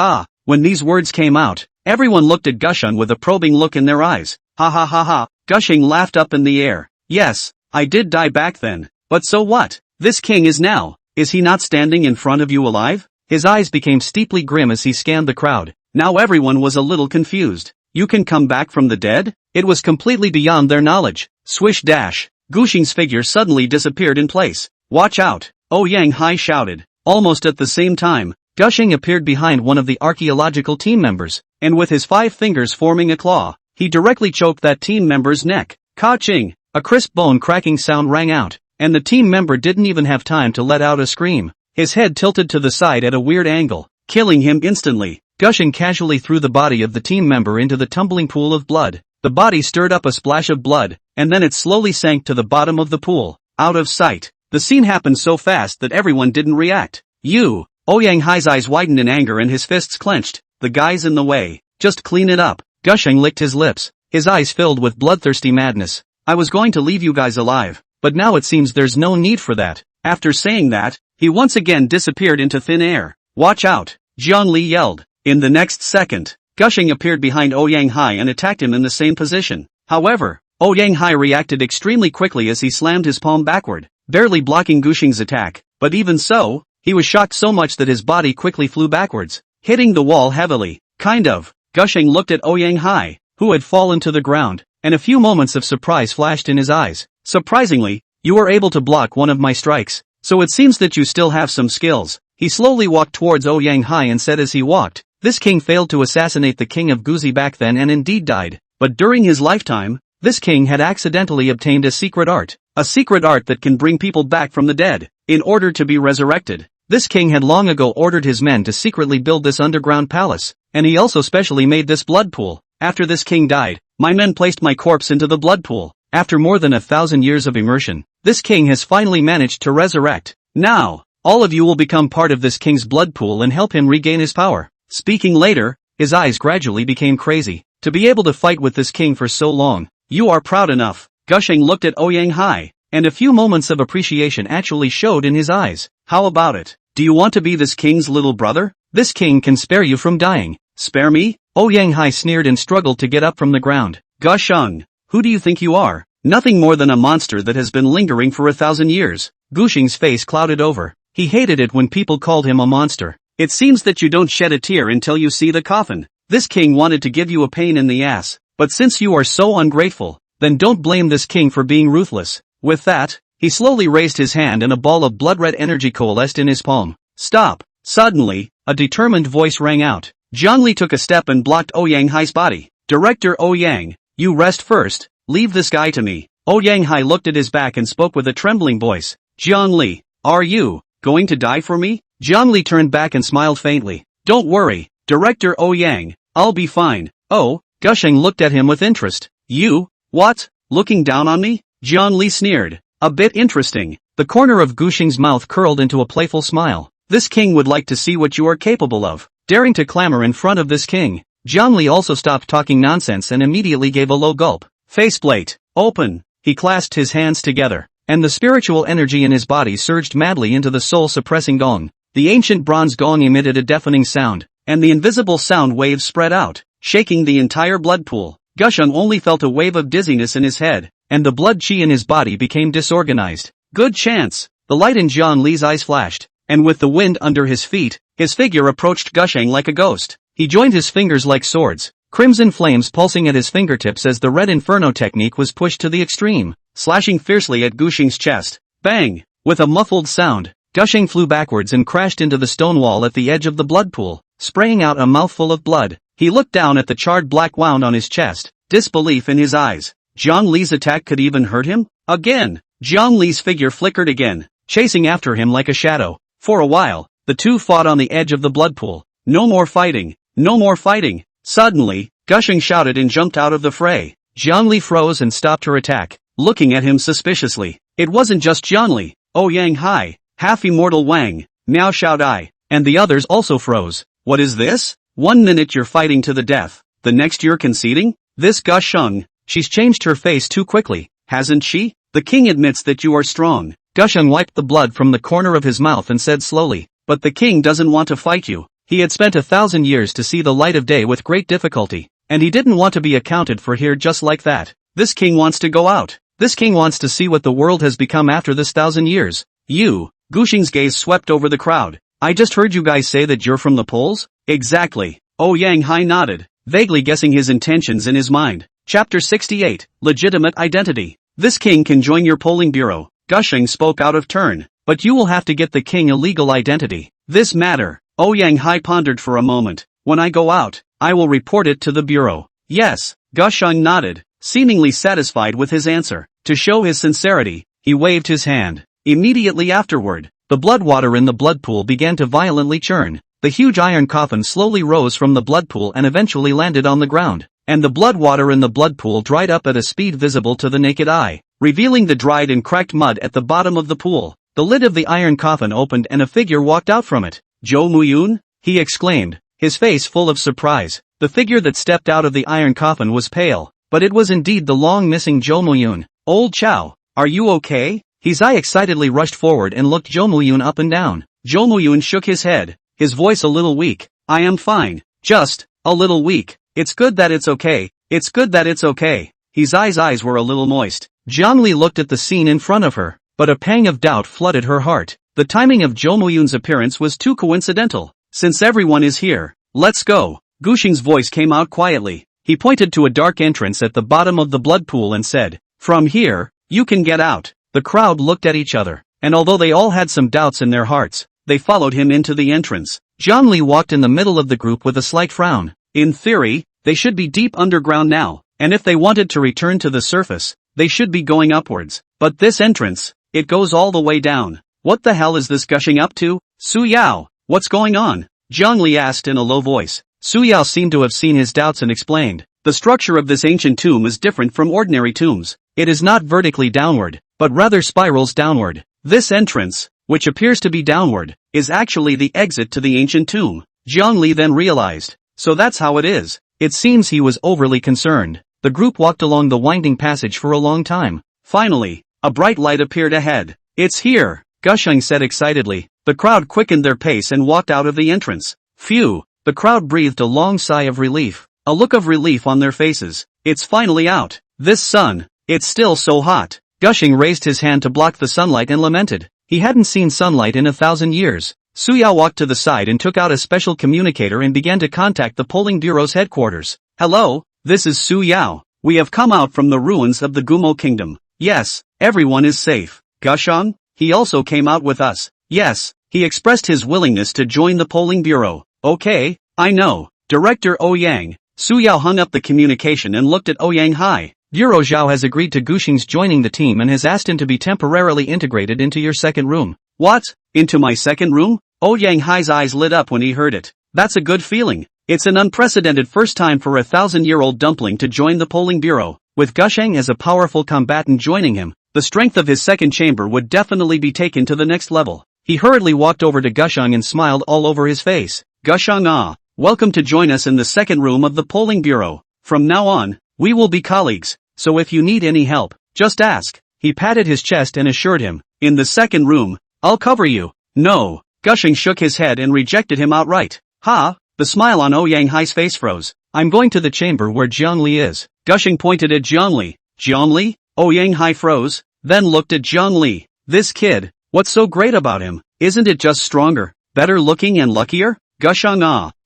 When these words came out, everyone looked at Gasheng with a probing look in their eyes. Ha ha ha ha, Gasheng laughed up in the air. Yes, I did die back then, but so what? This king is now. Is he not standing in front of you alive? His eyes became steeply grim as he scanned the crowd. Now everyone was a little confused. You can come back from the dead? It was completely beyond their knowledge. Swish dash. Gushing's figure suddenly disappeared in place. Watch out! Yang Hai shouted. Almost at the same time, Gushing appeared behind one of the archaeological team members, and with his 5 fingers forming a claw, he directly choked that team member's neck. Ka-ching! A crisp bone-cracking sound rang out, and the team member didn't even have time to let out a scream. His head tilted to the side at a weird angle, killing him instantly. Gushing casually threw the body of the team member into the tumbling pool of blood. The body stirred up a splash of blood, and then it slowly sank to the bottom of the pool, out of sight. The scene happened so fast that everyone didn't react. You! Yang Hai's eyes widened in anger and his fists clenched. The guy's in the way. Just clean it up. Gushing licked his lips, his eyes filled with bloodthirsty madness. I was going to leave you guys alive, but now it seems there's no need for that. After saying that, he once again disappeared into thin air. Watch out! Jiangli yelled. In the next second, Gushing appeared behind Yang Hai and attacked him in the same position. However, Yang Hai reacted extremely quickly as he slammed his palm backward, barely blocking Gushing's attack. But even so, he was shocked so much that his body quickly flew backwards, hitting the wall heavily. Kind of. Gushing looked at Yang Hai, who had fallen to the ground, and a few moments of surprise flashed in his eyes. Surprisingly, you were able to block one of my strikes, so it seems that you still have some skills. He slowly walked towards Yang Hai and said as he walked, this king failed to assassinate the king of Guzi back then and indeed died, but during his lifetime, this king had accidentally obtained a secret art that can bring people back from the dead, in order to be resurrected. This king had long ago ordered his men to secretly build this underground palace, and he also specially made this blood pool. After this king died, my men placed my corpse into the blood pool. After more than 1,000 years of immersion, this king has finally managed to resurrect. Now, all of you will become part of this king's blood pool and help him regain his power. Speaking later, his eyes gradually became crazy. To be able to fight with this king for so long, you are proud enough. Gushing looked at Yang Hai, and a few moments of appreciation actually showed in his eyes. How about it? Do you want to be this king's little brother? This king can spare you from dying. Spare me? Yang Hai sneered and struggled to get up from the ground. Gusheng, who do you think you are? Nothing more than a monster that has been lingering for 1,000 years. Gushing's face clouded over. He hated it when people called him a monster. It seems that you don't shed a tear until you see the coffin. This king wanted to give you a pain in the ass, but since you are so ungrateful, then don't blame this king for being ruthless. With that, he slowly raised his hand and a ball of blood-red energy coalesced in his palm. Stop! Suddenly, a determined voice rang out. Jiangli took a step and blocked Yang Hai's body. Director Yang, you rest first, leave this guy to me. Yang Hai looked at his back and spoke with a trembling voice. Jiangli, are you going to die for me? Jiangli turned back and smiled faintly. Don't worry, Director Yang, I'll be fine. Oh, Gushing looked at him with interest. You? What? Looking down on me? Jiangli sneered. A bit interesting. The corner of Gushing's mouth curled into a playful smile. This king would like to see what you are capable of. Daring to clamor in front of this king. Jiangli also stopped talking nonsense and immediately gave a low gulp. Faceplate, open. He clasped his hands together, and the spiritual energy in his body surged madly into the soul-suppressing gong. The ancient bronze gong emitted a deafening sound, and the invisible sound waves spread out, shaking the entire blood pool. Gusheng only felt a wave of dizziness in his head, and the blood chi in his body became disorganized. Good chance! The light in Jiang Li's eyes flashed, and with the wind under his feet, his figure approached Gusheng like a ghost. He joined his fingers like swords, crimson flames pulsing at his fingertips as the red inferno technique was pushed to the extreme, slashing fiercely at Gusheng's chest. Bang! With a muffled sound, Gusheng flew backwards and crashed into the stone wall at the edge of the blood pool, spraying out a mouthful of blood. He looked down at the charred black wound on his chest, disbelief in his eyes. Jiang Li's attack could even hurt him? Again! Jiang Li's figure flickered again, chasing after him like a shadow. For a while, the two fought on the edge of the blood pool. No more fighting! No more fighting! Suddenly, Gusheng shouted and jumped out of the fray. Jiang Li froze and stopped her attack, looking at him suspiciously. It wasn't just Jiang Li. Ouyang Hai, half-immortal Wang, Miao Xiaodai, and the others also froze. What is this? 1 minute you're fighting to the death, the next you're conceding? This Gusheng, she's changed her face too quickly, hasn't she? The king admits that you are strong. Gusheng wiped the blood from the corner of his mouth and said slowly, but the king doesn't want to fight you. He had spent 1,000 years to see the light of day with great difficulty, and he didn't want to be accounted for here just like that. This king wants to go out. This king wants to see what the world has become after this 1,000 years. You, Gusheng's gaze swept over the crowd. I just heard you guys say that you're from the polls? Exactly. Ouyang Hai nodded, vaguely guessing his intentions in his mind. Chapter 68, Legitimate Identity. This king can join your polling bureau. Gusheng spoke out of turn, but you will have to get the king a legal identity. This matter, Ouyang Hai pondered for a moment. When I go out, I will report it to the bureau. Yes, Gusheng nodded, seemingly satisfied with his answer. To show his sincerity, he waved his hand. Immediately afterward, the blood water in the blood pool began to violently churn. The huge iron coffin slowly rose from the blood pool and eventually landed on the ground, and the blood water in the blood pool dried up at a speed visible to the naked eye, revealing the dried and cracked mud at the bottom of the pool. The lid of the iron coffin opened and a figure walked out from it. Zhou Muyun? He exclaimed, his face full of surprise. The figure that stepped out of the iron coffin was pale, but it was indeed the long-missing Zhou Muyun. Old Chow, are you okay? His eye excitedly rushed forward and looked Zhou Muyun up and down. Zhou Muyun shook his head, his voice a little weak. I am fine. Just a little weak. It's good that it's okay. It's good that it's okay. His eyes were a little moist. Jiang Li looked at the scene in front of her, but a pang of doubt flooded her heart. The timing of Zhou Muyun's appearance was too coincidental. Since everyone is here, let's go. Gusheng's voice came out quietly. He pointed to a dark entrance at the bottom of the blood pool and said, from here, you can get out. The crowd looked at each other, and although they all had some doubts in their hearts, they followed him into the entrance. Jiang Li walked in the middle of the group with a slight frown. In theory, they should be deep underground now, and if they wanted to return to the surface, they should be going upwards. But this entrance, it goes all the way down. What the hell is this gushing up to? Su Yao, what's going on? Jiang Li asked in a low voice. Su Yao seemed to have seen his doubts and explained. The structure of this ancient tomb is different from ordinary tombs. It is not vertically downward, but rather spirals downward. This entrance, which appears to be downward, is actually the exit to the ancient tomb. Jiang Li then realized. So that's how it is. It seems he was overly concerned. The group walked along the winding passage for a long time. Finally, a bright light appeared ahead. It's here, Gusheng said excitedly. The crowd quickened their pace and walked out of the entrance. Phew, the crowd breathed a long sigh of relief, a look of relief on their faces. It's finally out. This sun, it's still so hot. Gusheng raised his hand to block the sunlight and lamented. He hadn't seen sunlight in 1,000 years. Su Yao walked to the side and took out a special communicator and began to contact the polling bureau's headquarters. Hello, this is Su Yao. We have come out from the ruins of the Gumo kingdom. Yes, everyone is safe. Gusheng? He also came out with us. Yes, he expressed his willingness to join the polling bureau. Okay, I know. Director Ouyang. Su Yao hung up the communication and looked at Ouyang Hai. Bureau Zhao has agreed to Gusheng's joining the team and has asked him to be temporarily integrated into your second room. What? Into my second room? Ouyang Hai's eyes lit up when he heard it. That's a good feeling. It's an unprecedented first time for a 1,000-year-old dumpling to join the polling bureau. With Gusheng as a powerful combatant joining him, the strength of his second chamber would definitely be taken to the next level. He hurriedly walked over to Gusheng and smiled all over his face. Gusheng, welcome to join us in the second room of the polling bureau. From now on, we will be colleagues, so if you need any help, just ask. He patted his chest and assured him, in the second room, I'll cover you. No, Gushing shook his head and rejected him outright. Ha! The smile on Ouyang Hai's face froze. I'm going to the chamber where Zhongli is. Gushing pointed at Zhongli. Zhongli? Ouyang Hai froze, then looked at Zhongli. This kid, what's so great about him? Isn't it just stronger, better looking and luckier? Gushing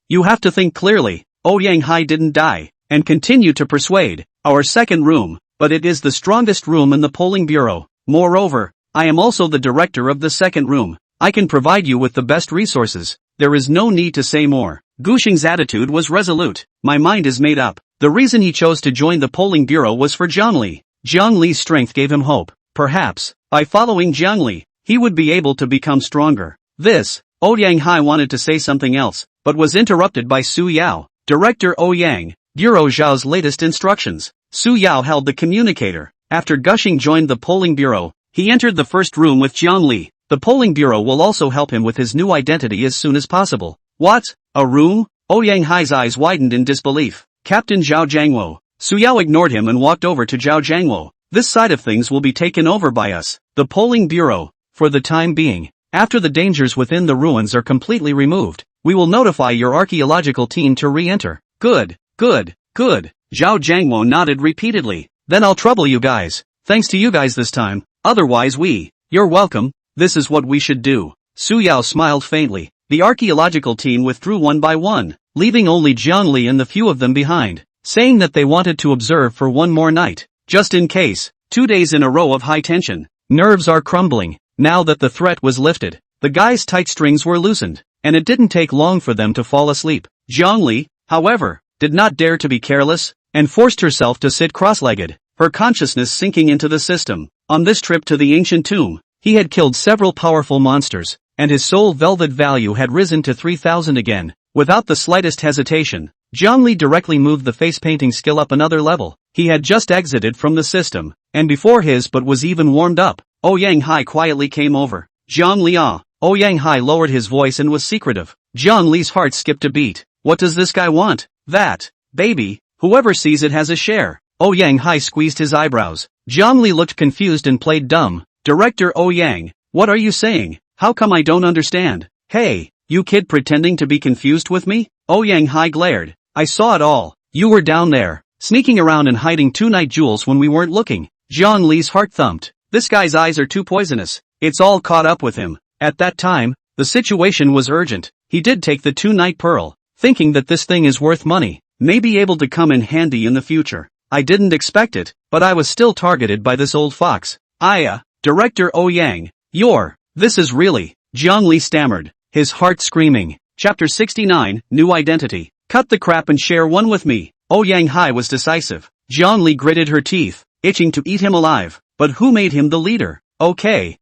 you have to think clearly. Ouyang Hai didn't die, and continued to persuade. Our second room, but it is the strongest room in the polling bureau. Moreover, I am also the director of the second room. I can provide you with the best resources. There is no need to say more. Gushing's attitude was resolute. My mind is made up. The reason he chose to join the polling bureau was for Zhongli. Zhongli's strength gave him hope. Perhaps, by following Zhongli, he would be able to become stronger. Ouyang Hai wanted to say something else, but was interrupted by Su Yao. Director Ouyang, Bureau Zhao's latest instructions. Su Yao held the communicator. After Gushing joined the polling bureau, he entered the first room with Zhongli. The polling bureau will also help him with his new identity as soon as possible. What? A room? Ouyang Hai's eyes widened in disbelief. Captain Zhao Jiangwo. Su Yao ignored him and walked over to Zhao Jiangwo. This side of things will be taken over by us, the polling bureau, for the time being. After the dangers within the ruins are completely removed, we will notify your archaeological team to re-enter. Good. Zhao Jiangwo nodded repeatedly. Then I'll trouble you guys. Thanks to you guys this time. Otherwise you're welcome. This is what we should do. Su Yao smiled faintly. The archaeological team withdrew one by one, leaving only Zhongli and the few of them behind, saying that they wanted to observe for one more night, just in case. 2 days in a row of high tension. Nerves are crumbling. Now that the threat was lifted, the guys' tight strings were loosened, and it didn't take long for them to fall asleep. Zhongli, however, did not dare to be careless, and forced herself to sit cross-legged, her consciousness sinking into the system. On this trip to the ancient tomb, he had killed several powerful monsters, and his soul velvet value had risen to 3,000 again. Without the slightest hesitation, Zhongli directly moved the face painting skill up another level. He had just exited from the system, and before his but was even warmed up, Ouyang Hai quietly came over. Zhongli Ouyang Hai lowered his voice and was secretive. Zhongli's heart skipped a beat. What does this guy want? That, baby, whoever sees it has a share. Ouyang Hai squeezed his eyebrows. Zhongli looked confused and played dumb. Director Ouyang, what are you saying? How come I don't understand? Hey, you kid pretending to be confused with me? Ouyang Hai glared. I saw it all. You were down there, sneaking around and hiding 2 night jewels when we weren't looking. Zhongli's heart thumped. This guy's eyes are too poisonous. It's all caught up with him. At that time, the situation was urgent. He did take the 2 night pearl, thinking that this thing is worth money, may be able to come in handy in the future. I didn't expect it, but I was still targeted by this old fox. Director Ouyang, this is really, Zhongli stammered, his heart screaming. Chapter 69, New Identity. Cut the crap and share one with me. Ouyang Hai was decisive. Zhongli gritted her teeth, itching to eat him alive. But who made him the leader? Okay.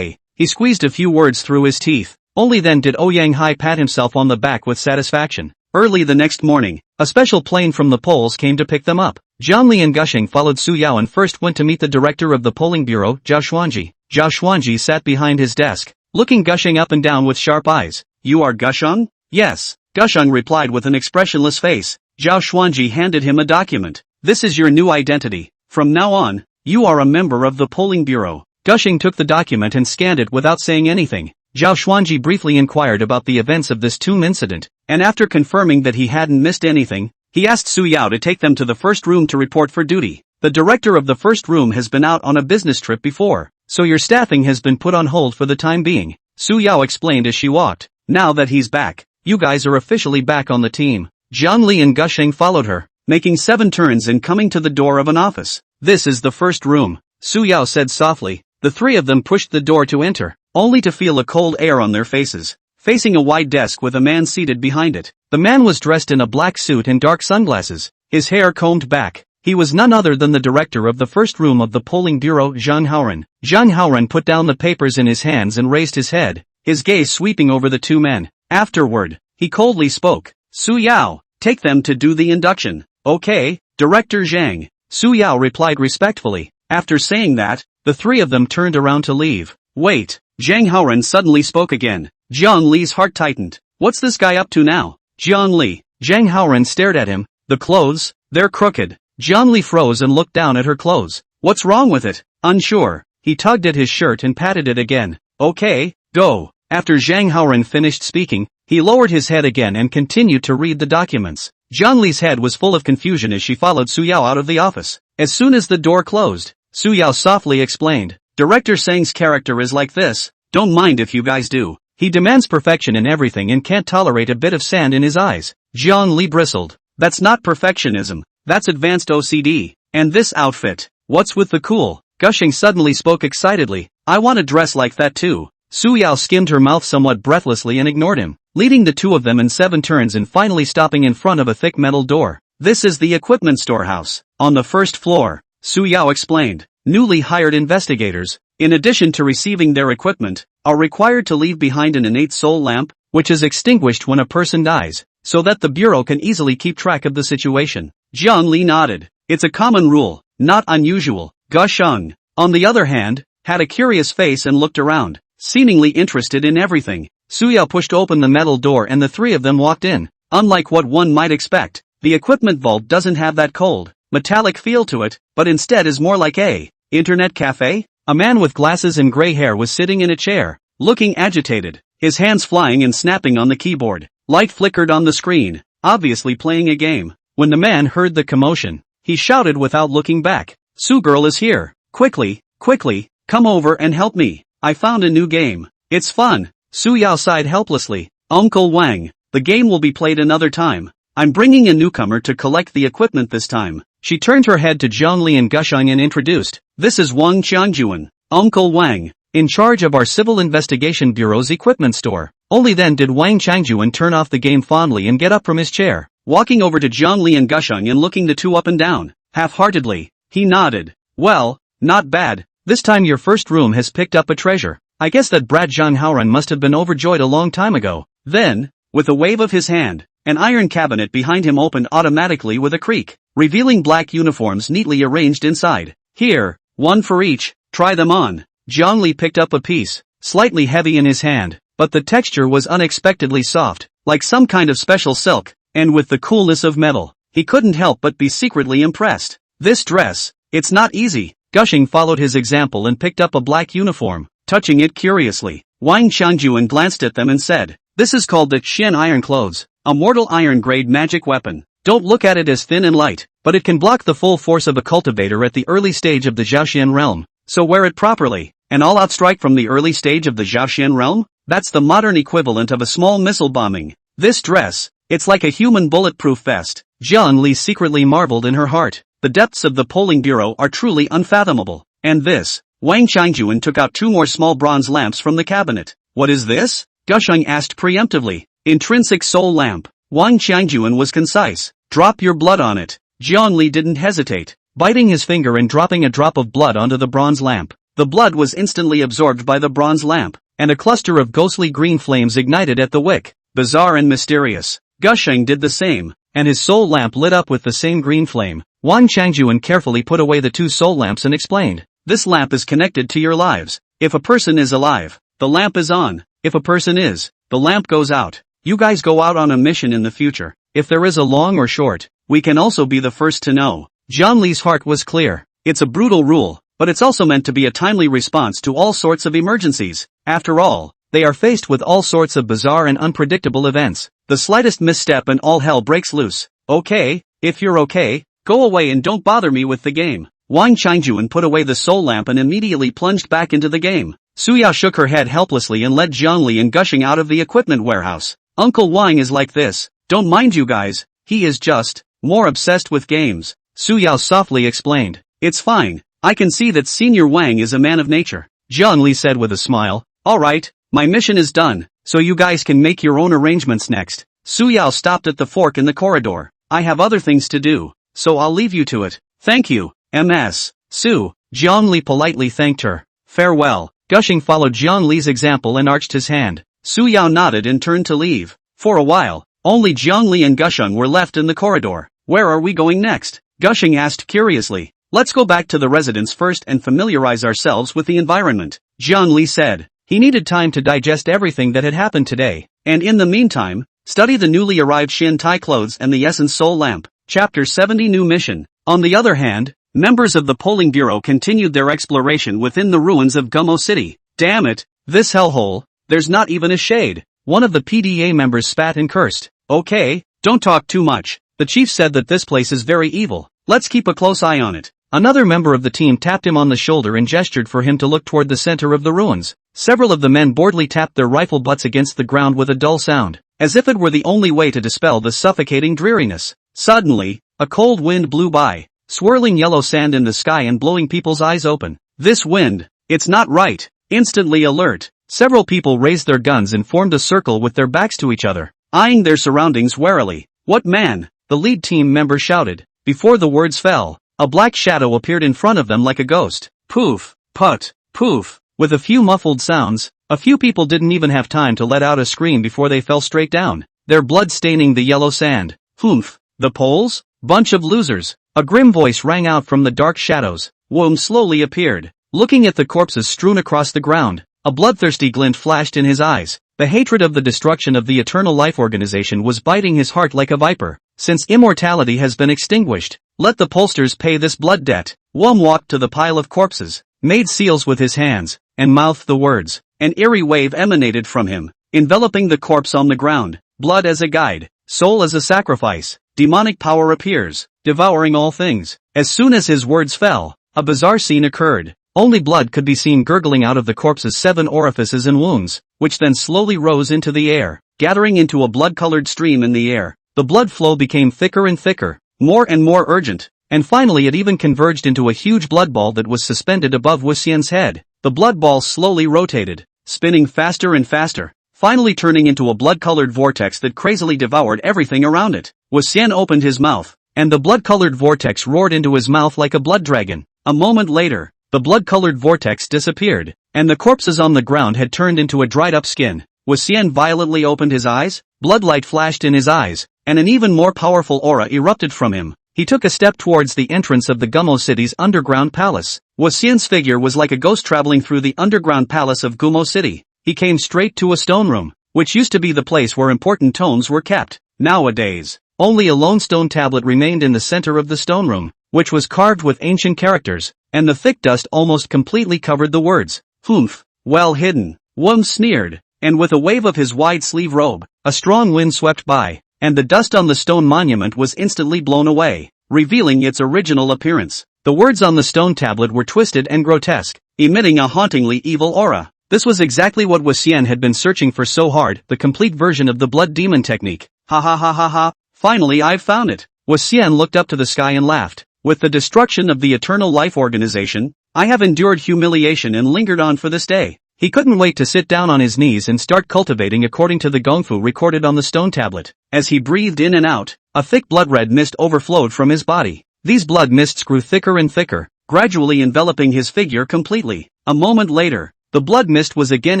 He squeezed a few words through his teeth. Only then did Ouyang Hai pat himself on the back with satisfaction. Early the next morning, a special plane from the polls came to pick them up. Zhongli and Gushing followed Su Yao and first went to meet the director of the polling bureau, Zhao Xuanji. Zhao Xuanji sat behind his desk, looking Gushing up and down with sharp eyes. You are Gushing? Yes. Gushing replied with an expressionless face. Zhao Xuanji handed him a document. This is your new identity. From now on, you are a member of the polling bureau. Gushing took the document and scanned it without saying anything. Zhao Xuanji briefly inquired about the events of this tomb incident, and after confirming that he hadn't missed anything, he asked Su Yao to take them to the first room to report for duty. The director of the first room has been out on a business trip before, so your staffing has been put on hold for the time being, Su Yao explained as she walked. Now that he's back, you guys are officially back on the team. Zhongli and Gushing followed her, making 7 turns and coming to the door of an office. This is the first room, Su Yao said softly. The 3 of them pushed the door to enter, only to feel a cold air on their faces. Facing a wide desk with a man seated behind it. The man was dressed in a black suit and dark sunglasses, his hair combed back. He was none other than the director of the first room of the polling bureau, Zhang Haoren. Zhang Haoren put down the papers in his hands and raised his head, his gaze sweeping over the 2 men. Afterward, he coldly spoke. Su Yao, take them to do the induction. Okay, Director Zhang. Su Yao replied respectfully. After saying that, the 3 of them turned around to leave. Wait, Zhang Haoren suddenly spoke again. Zhongli's heart tightened. What's this guy up to now? Zhongli. Zhang Haoren stared at him. The clothes, they're crooked. Zhongli froze and looked down at her clothes. What's wrong with it? Unsure. He tugged at his shirt and patted it again. Okay, go. After Zhang Haoren finished speaking, he lowered his head again and continued to read the documents. Zhang Li's head was full of confusion as she followed Su Yao out of the office. As soon as the door closed, Su Yao softly explained, "Director Sang's character is like this, don't mind if you guys do. He demands perfection in everything and can't tolerate a bit of sand in his eyes." Zhang Li bristled. "That's not perfectionism, that's advanced OCD. And this outfit, what's with the cool?" Gushing suddenly spoke excitedly, "I want to dress like that too." Su Yao skimmed her mouth somewhat breathlessly and ignored him, leading the two of them in 7 turns and finally stopping in front of a thick metal door. "This is the equipment storehouse. On the first floor," Su Yao explained. "Newly hired investigators, in addition to receiving their equipment, are required to leave behind an innate soul lamp, which is extinguished when a person dies, so that the bureau can easily keep track of the situation." Zhang Li nodded. "It's a common rule, not unusual." Gusheng, on the other hand, had a curious face and looked around, seemingly interested in everything. Su Yao pushed open the metal door and the three of them walked in. Unlike what one might expect, the equipment vault doesn't have that cold, metallic feel to it, but instead is more like a internet cafe. A man with glasses and gray hair was sitting in a chair, looking agitated, his hands flying and snapping on the keyboard. Light flickered on the screen, obviously playing a game. When the man heard the commotion, he shouted without looking back, "Su Girl is here. Quickly, quickly, come over and help me. I found a new game. It's fun." Su Yao sighed helplessly. "Uncle Wang, the game will be played another time. I'm bringing a newcomer to collect the equipment this time." She turned her head to Zhang Li and Gusheng and introduced, "This is Wang Qiangjuan, Uncle Wang, in charge of our Civil Investigation Bureau's equipment store." Only then did Wang Qiangjuan turn off the game fondly and get up from his chair, walking over to Zhang Li and Gusheng and looking the two up and down. Half-heartedly, he nodded. "Well, not bad. This time your first room has picked up a treasure. I guess that brat Zhang Haoren must have been overjoyed a long time ago." Then, with a wave of his hand, an iron cabinet behind him opened automatically with a creak, revealing black uniforms neatly arranged inside. "Here, one for each, try them on." Zhang Li picked up a piece, slightly heavy in his hand, but the texture was unexpectedly soft, like some kind of special silk, and with the coolness of metal, he couldn't help but be secretly impressed. "This dress, it's not easy." Gushing followed his example and picked up a black uniform, touching it curiously. Wang Qiangjuan glanced at them and said, "This is called the Qian Iron Clothes, a mortal iron-grade magic weapon. Don't look at it as thin and light, but it can block the full force of a cultivator at the early stage of the Zhaoxian realm, so wear it properly." "An all-out strike from the early stage of the Zhaoxian realm? That's the modern equivalent of a small missile bombing. This dress, it's like a human bulletproof vest." Zhang Li secretly marveled in her heart. The depths of the polling bureau are truly unfathomable. "And this?" Wang Qiangjuan took out 2 more small bronze lamps from the cabinet. "What is this?" Gusheng asked preemptively. "Intrinsic soul lamp." Wang Qiangjuan was concise. "Drop your blood on it." Zhang Li didn't hesitate, biting his finger and dropping a drop of blood onto the bronze lamp. The blood was instantly absorbed by the bronze lamp, and a cluster of ghostly green flames ignited at the wick. Bizarre and mysterious. Gusheng did the same, and his soul lamp lit up with the same green flame. Wang Qiangjuan carefully put away the 2 soul lamps and explained, "This lamp is connected to your lives. If a person is alive, the lamp is on. If a person is, the lamp goes out. You guys go out on a mission in the future. If there is a long or short, we can also be the first to know." Zhang Li's heart was clear. It's a brutal rule, but it's also meant to be a timely response to all sorts of emergencies. After all, they are faced with all sorts of bizarre and unpredictable events. The slightest misstep and all hell breaks loose. "Okay, if you're okay, go away and don't bother me with the game." Wang Qiangjuan put away the soul lamp and immediately plunged back into the game. Su Yao shook her head helplessly and led Zhang Li and Gushing out of the equipment warehouse. "Uncle Wang is like this, don't mind you guys, he is just more obsessed with games," Su Yao softly explained. "It's fine, I can see that Senior Wang is a man of nature," Zhang Li said with a smile. "Alright, my mission is done, so you guys can make your own arrangements next." Su Yao stopped at the fork in the corridor. "I have other things to do, so I'll leave you to it." "Thank you, Ms. Su." Zhang Li politely thanked her. "Farewell." Gushing followed Zhang Li's example and arched his hand. Su Yao nodded and turned to leave. For a while, only Zhang Li and Gusheng were left in the corridor. "Where are we going next?" Gushing asked curiously. "Let's go back to the residence first and familiarize ourselves with the environment," Zhang Li said. He needed time to digest everything that had happened today, and in the meantime, study the newly arrived Shin Tai clothes and the Essence Soul Lamp. Chapter 70 New Mission. On the other hand, members of the polling bureau continued their exploration within the ruins of Gummo City. "Damn it, this hellhole," there's not even a shade. One of the PDA members spat and cursed. Okay, don't talk too much. The chief said that this place is very evil. Let's keep a close eye on it. Another member of the team tapped him on the shoulder and gestured for him to look toward the center of the ruins. Several of the men boredly tapped their rifle butts against the ground with a dull sound, as if it were the only way to dispel the suffocating dreariness. Suddenly, a cold wind blew by, swirling yellow sand in the sky and blowing people's eyes open. This wind, it's not right. Instantly alert, several people raised their guns and formed a circle with their backs to each other, eyeing their surroundings warily. What man? The lead team member shouted. Before the words fell, a black shadow appeared in front of them like a ghost. Poof, put, poof. With a few muffled sounds, a few people didn't even have time to let out a scream before they fell straight down, their blood staining the yellow sand. Humph, the Poles? Bunch of losers. A grim voice rang out from the dark shadows. Wom slowly appeared, looking at the corpses strewn across the ground. A bloodthirsty glint flashed in his eyes. The hatred of the destruction of the Eternal Life Organization was biting his heart like a viper. Since immortality has been extinguished, let the pollsters pay this blood debt. Wom walked to the pile of corpses, made seals with his hands, and mouthed the words. An eerie wave emanated from him, enveloping the corpse on the ground. Blood as a guide, soul as a sacrifice. Demonic power appears, devouring all things. As soon as his words fell, a bizarre scene occurred. Only blood could be seen gurgling out of the corpse's 7 orifices and wounds, which then slowly rose into the air, gathering into a blood-colored stream in the air. The blood flow became thicker and thicker, more and more urgent, and finally it even converged into a huge blood ball that was suspended above Wu Xian's head. The blood ball slowly rotated, spinning faster and faster, finally turning into a blood-colored vortex that crazily devoured everything around it. Wu Xian opened his mouth, and the blood-colored vortex roared into his mouth like a blood dragon. A moment later, the blood-colored vortex disappeared, and the corpses on the ground had turned into a dried-up skin. Wu Xian violently opened his eyes, bloodlight flashed in his eyes, and an even more powerful aura erupted from him. He took a step towards the entrance of the Gumo City's underground palace. Wu Xian's figure was like a ghost traveling through the underground palace of Gumo City. He came straight to a stone room, which used to be the place where important tomes were kept. Nowadays, only a lone stone tablet remained in the center of the stone room, which was carved with ancient characters, and the thick dust almost completely covered the words. Humph, well hidden. Wom sneered, and with a wave of his wide sleeve robe, a strong wind swept by, and the dust on the stone monument was instantly blown away, revealing its original appearance. The words on the stone tablet were twisted and grotesque, emitting a hauntingly evil aura. This was exactly what Wu Xian had been searching for so hard, the complete version of the blood demon technique. Ha ha ha ha ha, finally I've found it. Wu Xian looked up to the sky and laughed. With the destruction of the Eternal Life Organization, I have endured humiliation and lingered on for this day. He couldn't wait to sit down on his knees and start cultivating according to the gongfu recorded on the stone tablet. As he breathed in and out, a thick blood-red mist overflowed from his body. These blood mists grew thicker and thicker, gradually enveloping his figure completely. A moment later, the blood mist was again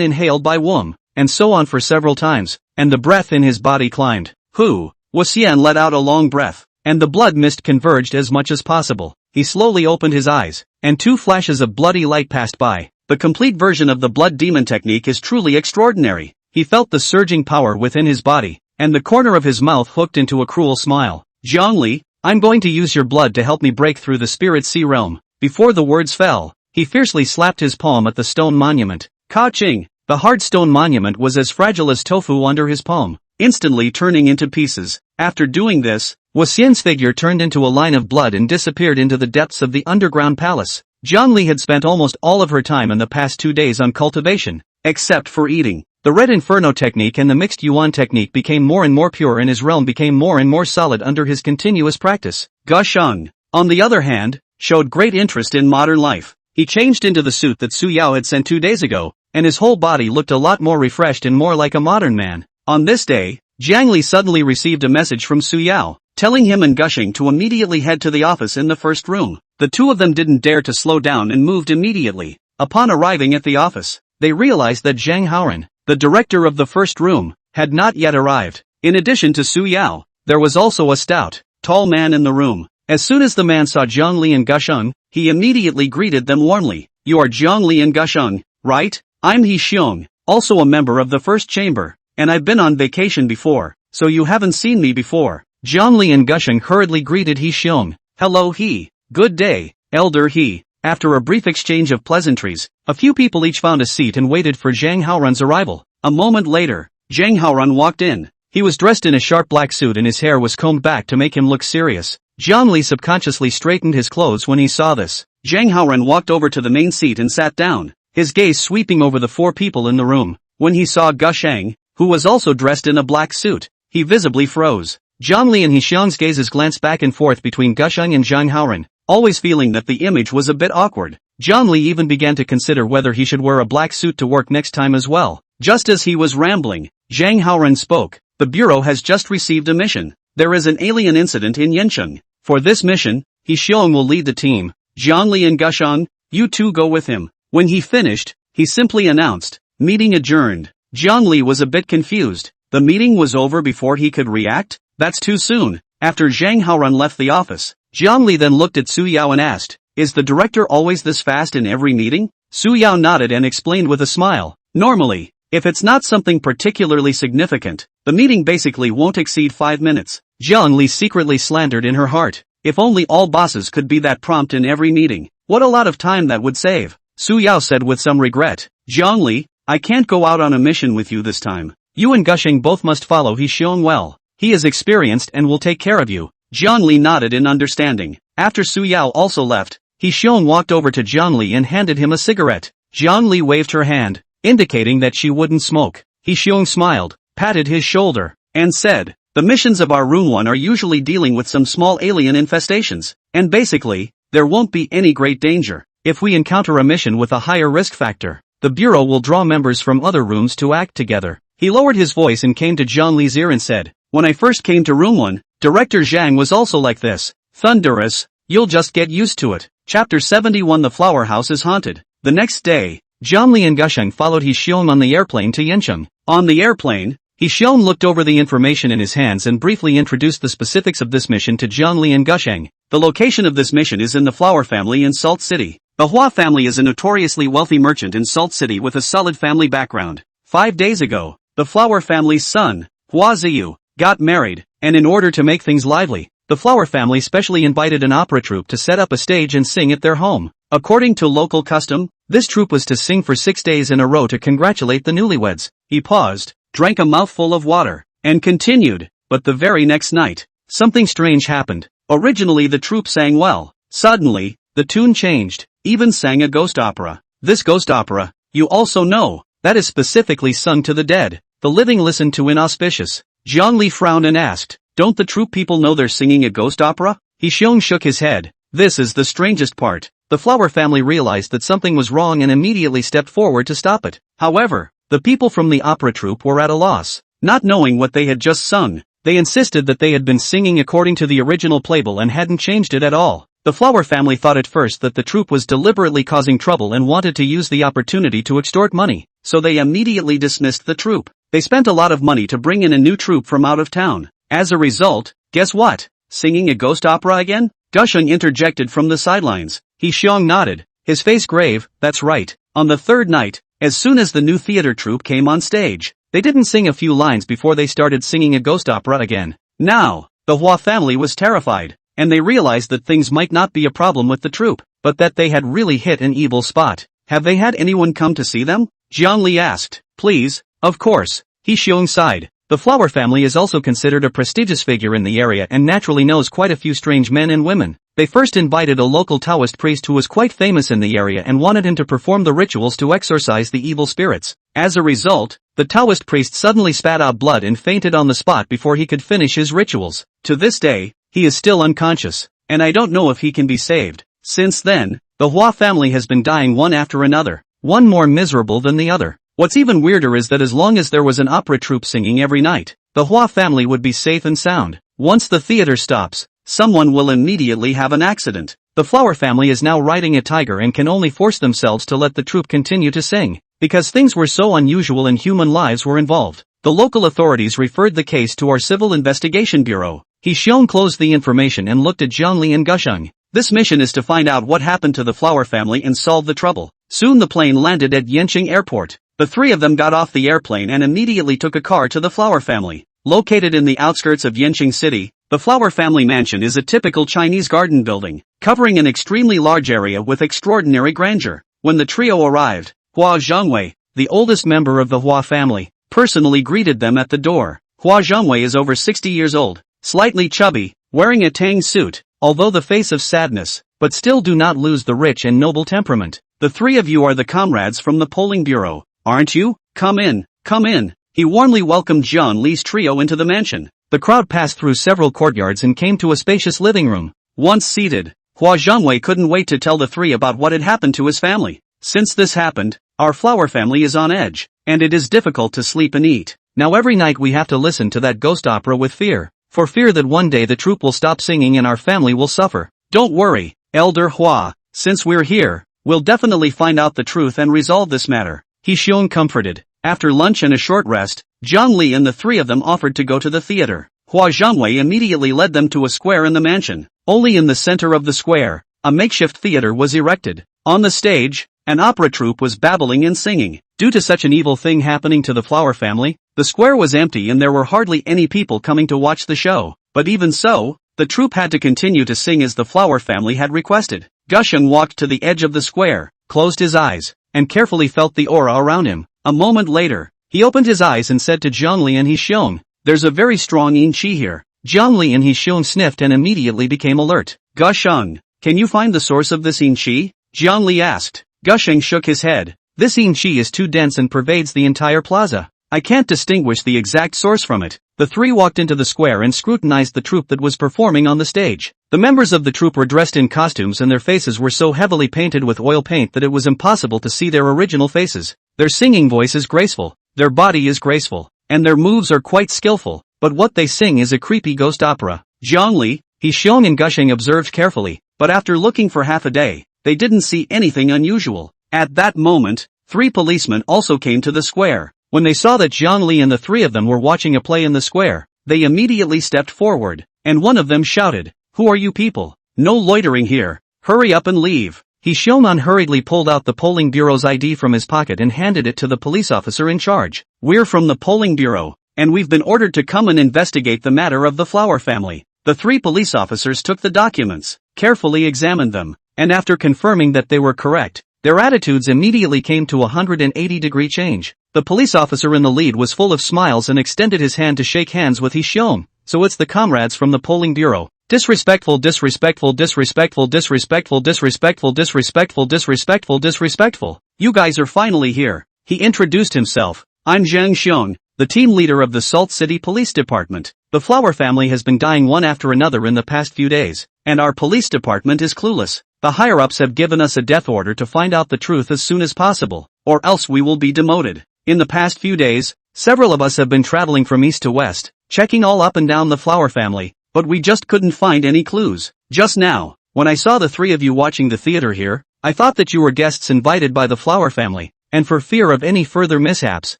inhaled by Wom, and so on for several times, and the breath in his body climbed. Wu Xian let out a long breath, and the blood mist converged as much as possible. He slowly opened his eyes, and 2 flashes of bloody light passed by. The complete version of the blood demon technique is truly extraordinary. He felt the surging power within his body, and the corner of his mouth hooked into a cruel smile. Zhongli, I'm going to use your blood to help me break through the spirit sea realm. Before the words fell, he fiercely slapped his palm at the stone monument. Ka-ching! The hard stone monument was as fragile as tofu under his palm, instantly turning into pieces. After doing this, Wu Xian's figure turned into a line of blood and disappeared into the depths of the underground palace. Zhongli had spent almost all of her time in the past 2 days on cultivation, except for eating. The Red Inferno technique and the Mixed Yuan technique became more and more pure and his realm became more and more solid under his continuous practice. Gusheng, on the other hand, showed great interest in modern life. He changed into the suit that Su Yao had sent 2 days ago, and his whole body looked a lot more refreshed and more like a modern man. On this day, Jiang Li suddenly received a message from Su Yao, telling him and Gusheng to immediately head to the office in the first room. The two of them didn't dare to slow down and moved immediately. Upon arriving at the office, they realized that Zhang Haoran, the director of the first room, had not yet arrived. In addition to Su Yao, there was also a stout, tall man in the room. As soon as the man saw Jiang Li and Gusheng, he immediately greeted them warmly. You are Jiang Li and Gusheng, right? I'm He Xiong, also a member of the first chamber, and I've been on vacation before, so you haven't seen me before. Jiang Li and Gusheng hurriedly greeted He Xiong. Hello He. Good day, Elder He. After a brief exchange of pleasantries, a few people each found a seat and waited for Zhang Haoran's arrival. A moment later, Zhang Haoran walked in. He was dressed in a sharp black suit and his hair was combed back to make him look serious. Jiang Li subconsciously straightened his clothes when he saw this. Zhang Haoran walked over to the main seat and sat down, his gaze sweeping over the 4 people in the room. When he saw Gusheng, who was also dressed in a black suit, he visibly froze. Jiang Li and He Xiong's gazes glanced back and forth between Gusheng and Zhang Haoran, always feeling that the image was a bit awkward. Jiang Li even began to consider whether he should wear a black suit to work next time as well. Just as he was rambling, Zhang Haoran spoke. The bureau has just received a mission. There is an alien incident in Yancheng. For this mission, He Xiong will lead the team. Jiang Li and Gusheng, you two go with him. When he finished, he simply announced, meeting adjourned. Jiang Li was a bit confused. The meeting was over before he could react? That's too soon. After Zhang Haoran left the office, Jiang Li then looked at Su Yao and asked, is the director always this fast in every meeting? Su Yao nodded and explained with a smile, normally, if it's not something particularly significant, the meeting basically won't exceed 5 minutes. Jiang Li secretly slandered in her heart, if only all bosses could be that prompt in every meeting, what a lot of time that would save. Su Yao said with some regret, Jiang Li, I can't go out on a mission with you this time. You and Gusheng both must follow He Xiong well. He is experienced and will take care of you. Jiang Li nodded in understanding. After Su Yao also left, He Xiong walked over to Jiang Li and handed him a cigarette. Jiang Li waved her hand, indicating that she wouldn't smoke. He Xiong smiled, patted his shoulder, and said, the missions of our Rune 1 are usually dealing with some small alien infestations, and basically, there won't be any great danger. If we encounter a mission with a higher risk factor, the Bureau will draw members from other rooms to act together. He lowered his voice and came to Jiang Li's ear and said, when I first came to Rune 1, Director Zhang was also like this. Thunderous, you'll just get used to it. Chapter 71 The Flower House is Haunted. The next day, Jiang Li and Gusheng followed He Xiong on the airplane to Yancheng. On the airplane, He Xiong looked over the information in his hands and briefly introduced the specifics of this mission to Jiang Li and Gusheng. The location of this mission is in the Flower family in Salt City. The Hua family is a notoriously wealthy merchant in Salt City with a solid family background. 5 days ago, the Flower family's son, Hua Ziyu, got married, and in order to make things lively, the Flower family specially invited an opera troupe to set up a stage and sing at their home. According to local custom, this troupe was to sing for 6 days in a row to congratulate the newlyweds. He paused, drank a mouthful of water, and continued, but the very next night, something strange happened. Originally the troupe sang well. Suddenly, the tune changed, even sang a ghost opera. This ghost opera, you also know, that is specifically sung to the dead. The living listened to inauspicious. Jiang Li frowned and asked, don't the troupe people know they're singing a ghost opera? He Xiong shook his head. This is the strangest part. The Flower family realized that something was wrong and immediately stepped forward to stop it. However, the people from the opera troupe were at a loss. Not knowing what they had just sung, they insisted that they had been singing according to the original playbill and hadn't changed it at all. The Flower family thought at first that the troupe was deliberately causing trouble and wanted to use the opportunity to extort money, so they immediately dismissed the troupe. They spent a lot of money to bring in a new troupe from out of town. As a result, guess what? Singing a ghost opera again? Gusheng interjected from the sidelines. He Xiong nodded, his face grave, that's right. On the third night, as soon as the new theater troupe came on stage, they didn't sing a few lines before they started singing a ghost opera again. Now, the Hua family was terrified, and they realized that things might not be a problem with the troupe, but that they had really hit an evil spot. Have they had anyone come to see them? Jiang Li asked. Please, of course. He Xiong sighed. The Flower family is also considered a prestigious figure in the area and naturally knows quite a few strange men and women. They first invited a local Taoist priest who was quite famous in the area and wanted him to perform the rituals to exorcise the evil spirits. As a result, the Taoist priest suddenly spat out blood and fainted on the spot before he could finish his rituals. To this day, he is still unconscious, and I don't know if he can be saved. Since then, the Hua family has been dying one after another, one more miserable than the other. What's even weirder is that as long as there was an opera troupe singing every night, the Hua family would be safe and sound. Once the theater stops, someone will immediately have an accident. The Flower family is now riding a tiger and can only force themselves to let the troupe continue to sing, because things were so unusual and human lives were involved. The local authorities referred the case to our Civil Investigation Bureau. He Xiong closed the information and looked at Jiang Li and Gusheng. This mission is to find out what happened to the Flower family and solve the trouble. Soon the plane landed at Yancheng Airport. The three of them got off the airplane and immediately took a car to the Flower family. Located in the outskirts of Yancheng City, the Flower family mansion is a typical Chinese garden building, covering an extremely large area with extraordinary grandeur. When the trio arrived, Hua Zhongwei, the oldest member of the Hua family, personally greeted them at the door. Hua Zhongwei is over 60 years old, slightly chubby, wearing a tang suit, although the face of sadness, but still do not lose the rich and noble temperament. The three of you are the comrades from the polling bureau, aren't you? Come in, come in. He warmly welcomed Jiang Li's trio into the mansion. The crowd passed through several courtyards and came to a spacious living room. Once seated, Hua Zhongwei couldn't wait to tell the three about what had happened to his family. Since this happened, our flower family is on edge, and it is difficult to sleep and eat. Now every night we have to listen to that ghost opera with fear, for fear that one day the troupe will stop singing and our family will suffer. Don't worry, Elder Hua, since we're here, we'll definitely find out the truth and resolve this matter. He Xiong comforted. After lunch and a short rest, Jiang Li and the three of them offered to go to the theater. Hua Zhongwei immediately led them to a square in the mansion. Only in the center of the square, a makeshift theater was erected. On the stage, an opera troupe was babbling and singing. Due to such an evil thing happening to the flower family, the square was empty and there were hardly any people coming to watch the show. But even so, the troupe had to continue to sing as the flower family had requested. Gusheng walked to the edge of the square, closed his eyes, and carefully felt the aura around him. A moment later, he opened his eyes and said to Jiang Li and He Xiong, "There's a very strong yin qi here." Jiang Li and He Xiong sniffed and immediately became alert. "Gusheng, can you find the source of this yin qi?" Jiang Li asked. Gusheng shook his head. "This yin qi is too dense and pervades the entire plaza. I can't distinguish the exact source from it." The three walked into the square and scrutinized the troupe that was performing on the stage. The members of the troupe were dressed in costumes and their faces were so heavily painted with oil paint that it was impossible to see their original faces. Their singing voice is graceful, their body is graceful, and their moves are quite skillful, but what they sing is a creepy ghost opera. Jiang Li, He Xiong and Gusheng observed carefully, but after looking for half a day, they didn't see anything unusual. At that moment, 3 policemen also came to the square. When they saw that Jiang Li and the three of them were watching a play in the square, they immediately stepped forward, and one of them shouted, "Who are you people? No loitering here, hurry up and leave." He Xiong unhurriedly pulled out the polling bureau's ID from his pocket and handed it to the police officer in charge. "We're from the polling bureau, and we've been ordered to come and investigate the matter of the flower family." The 3 police officers took the documents, carefully examined them, and after confirming that they were correct, their attitudes immediately came to a 180-degree change. The police officer in the lead was full of smiles and extended his hand to shake hands with He Xiong. "So it's the comrades from the polling bureau." Disrespectful, disrespectful, disrespectful, disrespectful, disrespectful, disrespectful, disrespectful, disrespectful. "You guys are finally here." He introduced himself. "I'm Zhang Xiong, the team leader of the Salt City Police Department. The flower family has been dying one after another in the past few days, and our police department is clueless. The higher-ups have given us a death order to find out the truth as soon as possible, or else we will be demoted. In the past few days, several of us have been traveling from east to west, checking all up and down the flower family, but we just couldn't find any clues. Just now, when I saw the 3 of you watching the theater here, I thought that you were guests invited by the flower family, and for fear of any further mishaps,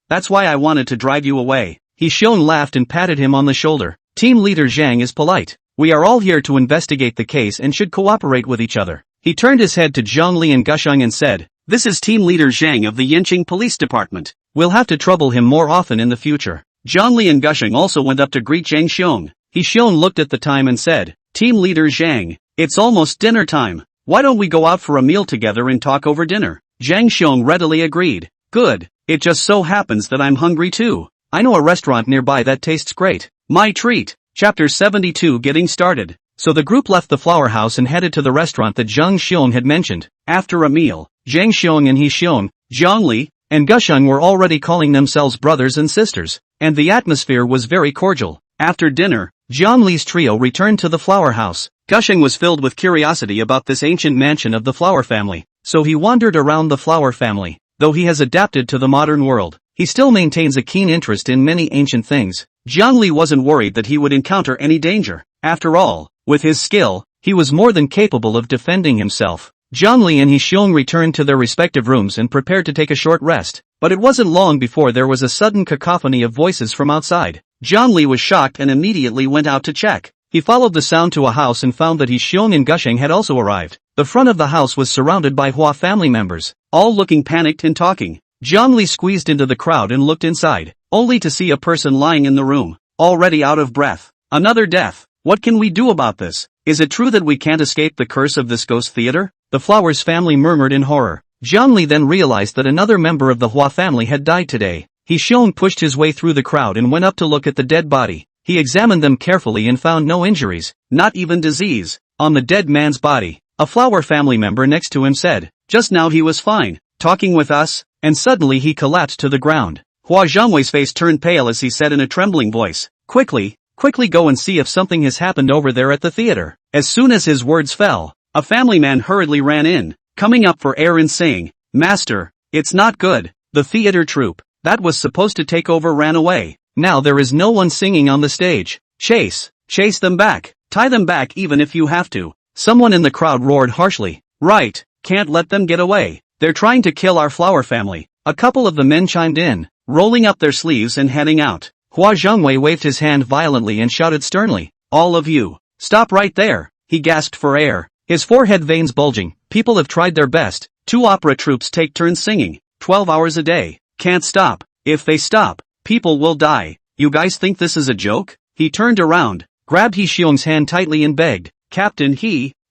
that's why I wanted to drive you away." He Xiong laughed and patted him on the shoulder. "Team leader Zhang is polite. We are all here to investigate the case and should cooperate with each other." He turned his head to Jiang Li and Gusheng and said, "This is team leader Zhang of the Yanqing Police Department. We'll have to trouble him more often in the future." Jiang Li and Gusheng also went up to greet Zhang Xiong. He Xiong looked at the time and said, "Team leader Zhang, it's almost dinner time. Why don't we go out for a meal together and talk over dinner?" Zhang Xiong readily agreed. "Good, it just so happens that I'm hungry too. I know a restaurant nearby that tastes great. My treat." Chapter 72 Getting Started. So the group left the flower house and headed to the restaurant that Zhang Xiong had mentioned. After a meal, Zhang Xiong and He Xiong, Jiang Li, and Gusheng were already calling themselves brothers and sisters, and the atmosphere was very cordial. After dinner, Jiang Li's trio returned to the flower house. Gusheng was filled with curiosity about this ancient mansion of the flower family, so he wandered around the flower family. Though he has adapted to the modern world, he still maintains a keen interest in many ancient things. Jiang Li wasn't worried that he would encounter any danger. After all, with his skill, he was more than capable of defending himself. Jiang Li and He Xiong returned to their respective rooms and prepared to take a short rest, but it wasn't long before there was a sudden cacophony of voices from outside. Jiang Li was shocked and immediately went out to check. He followed the sound to a house and found that He Xiong and Gusheng had also arrived. The front of the house was surrounded by Hua family members, all looking panicked and talking. Jiang Li squeezed into the crowd and looked inside, only to see a person lying in the room, already out of breath. Another death. What can we do about this? Is it true that we can't escape the curse of this ghost theater? The Flowers family murmured in horror. Jiang Li then realized that another member of the Hua family had died today. Xiong pushed his way through the crowd and went up to look at the dead body. He examined them carefully and found no injuries, not even disease, on the dead man's body. A flower family member next to him said, "Just now he was fine, talking with us," and suddenly he collapsed to the ground. Hua Zhangwei's face turned pale as he said in a trembling voice, Quickly go and see if something has happened over there at the theater." As soon as his words fell, a family man hurriedly ran in, coming up for air and saying, "Master, it's not good. The theater troupe that was supposed to take over ran away. Now there is no one singing on the stage. Chase them back. Tie them back even if you have to." Someone in the crowd roared harshly, "Right, can't let them get away. They're trying to kill our flower family." A couple of the men chimed in, rolling up their sleeves and heading out. Hua Zhangwei waved his hand violently and shouted sternly, "All of you, stop right there." He gasped for air, his forehead veins bulging. "People have tried their best. 2 opera troupes take turns singing, 12 hours a day. Can't stop. If they stop, people will die. You guys think this is a joke?" He turned around, grabbed Xiong's hand tightly and begged, "Captain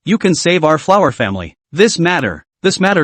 you can save our flower family. This matter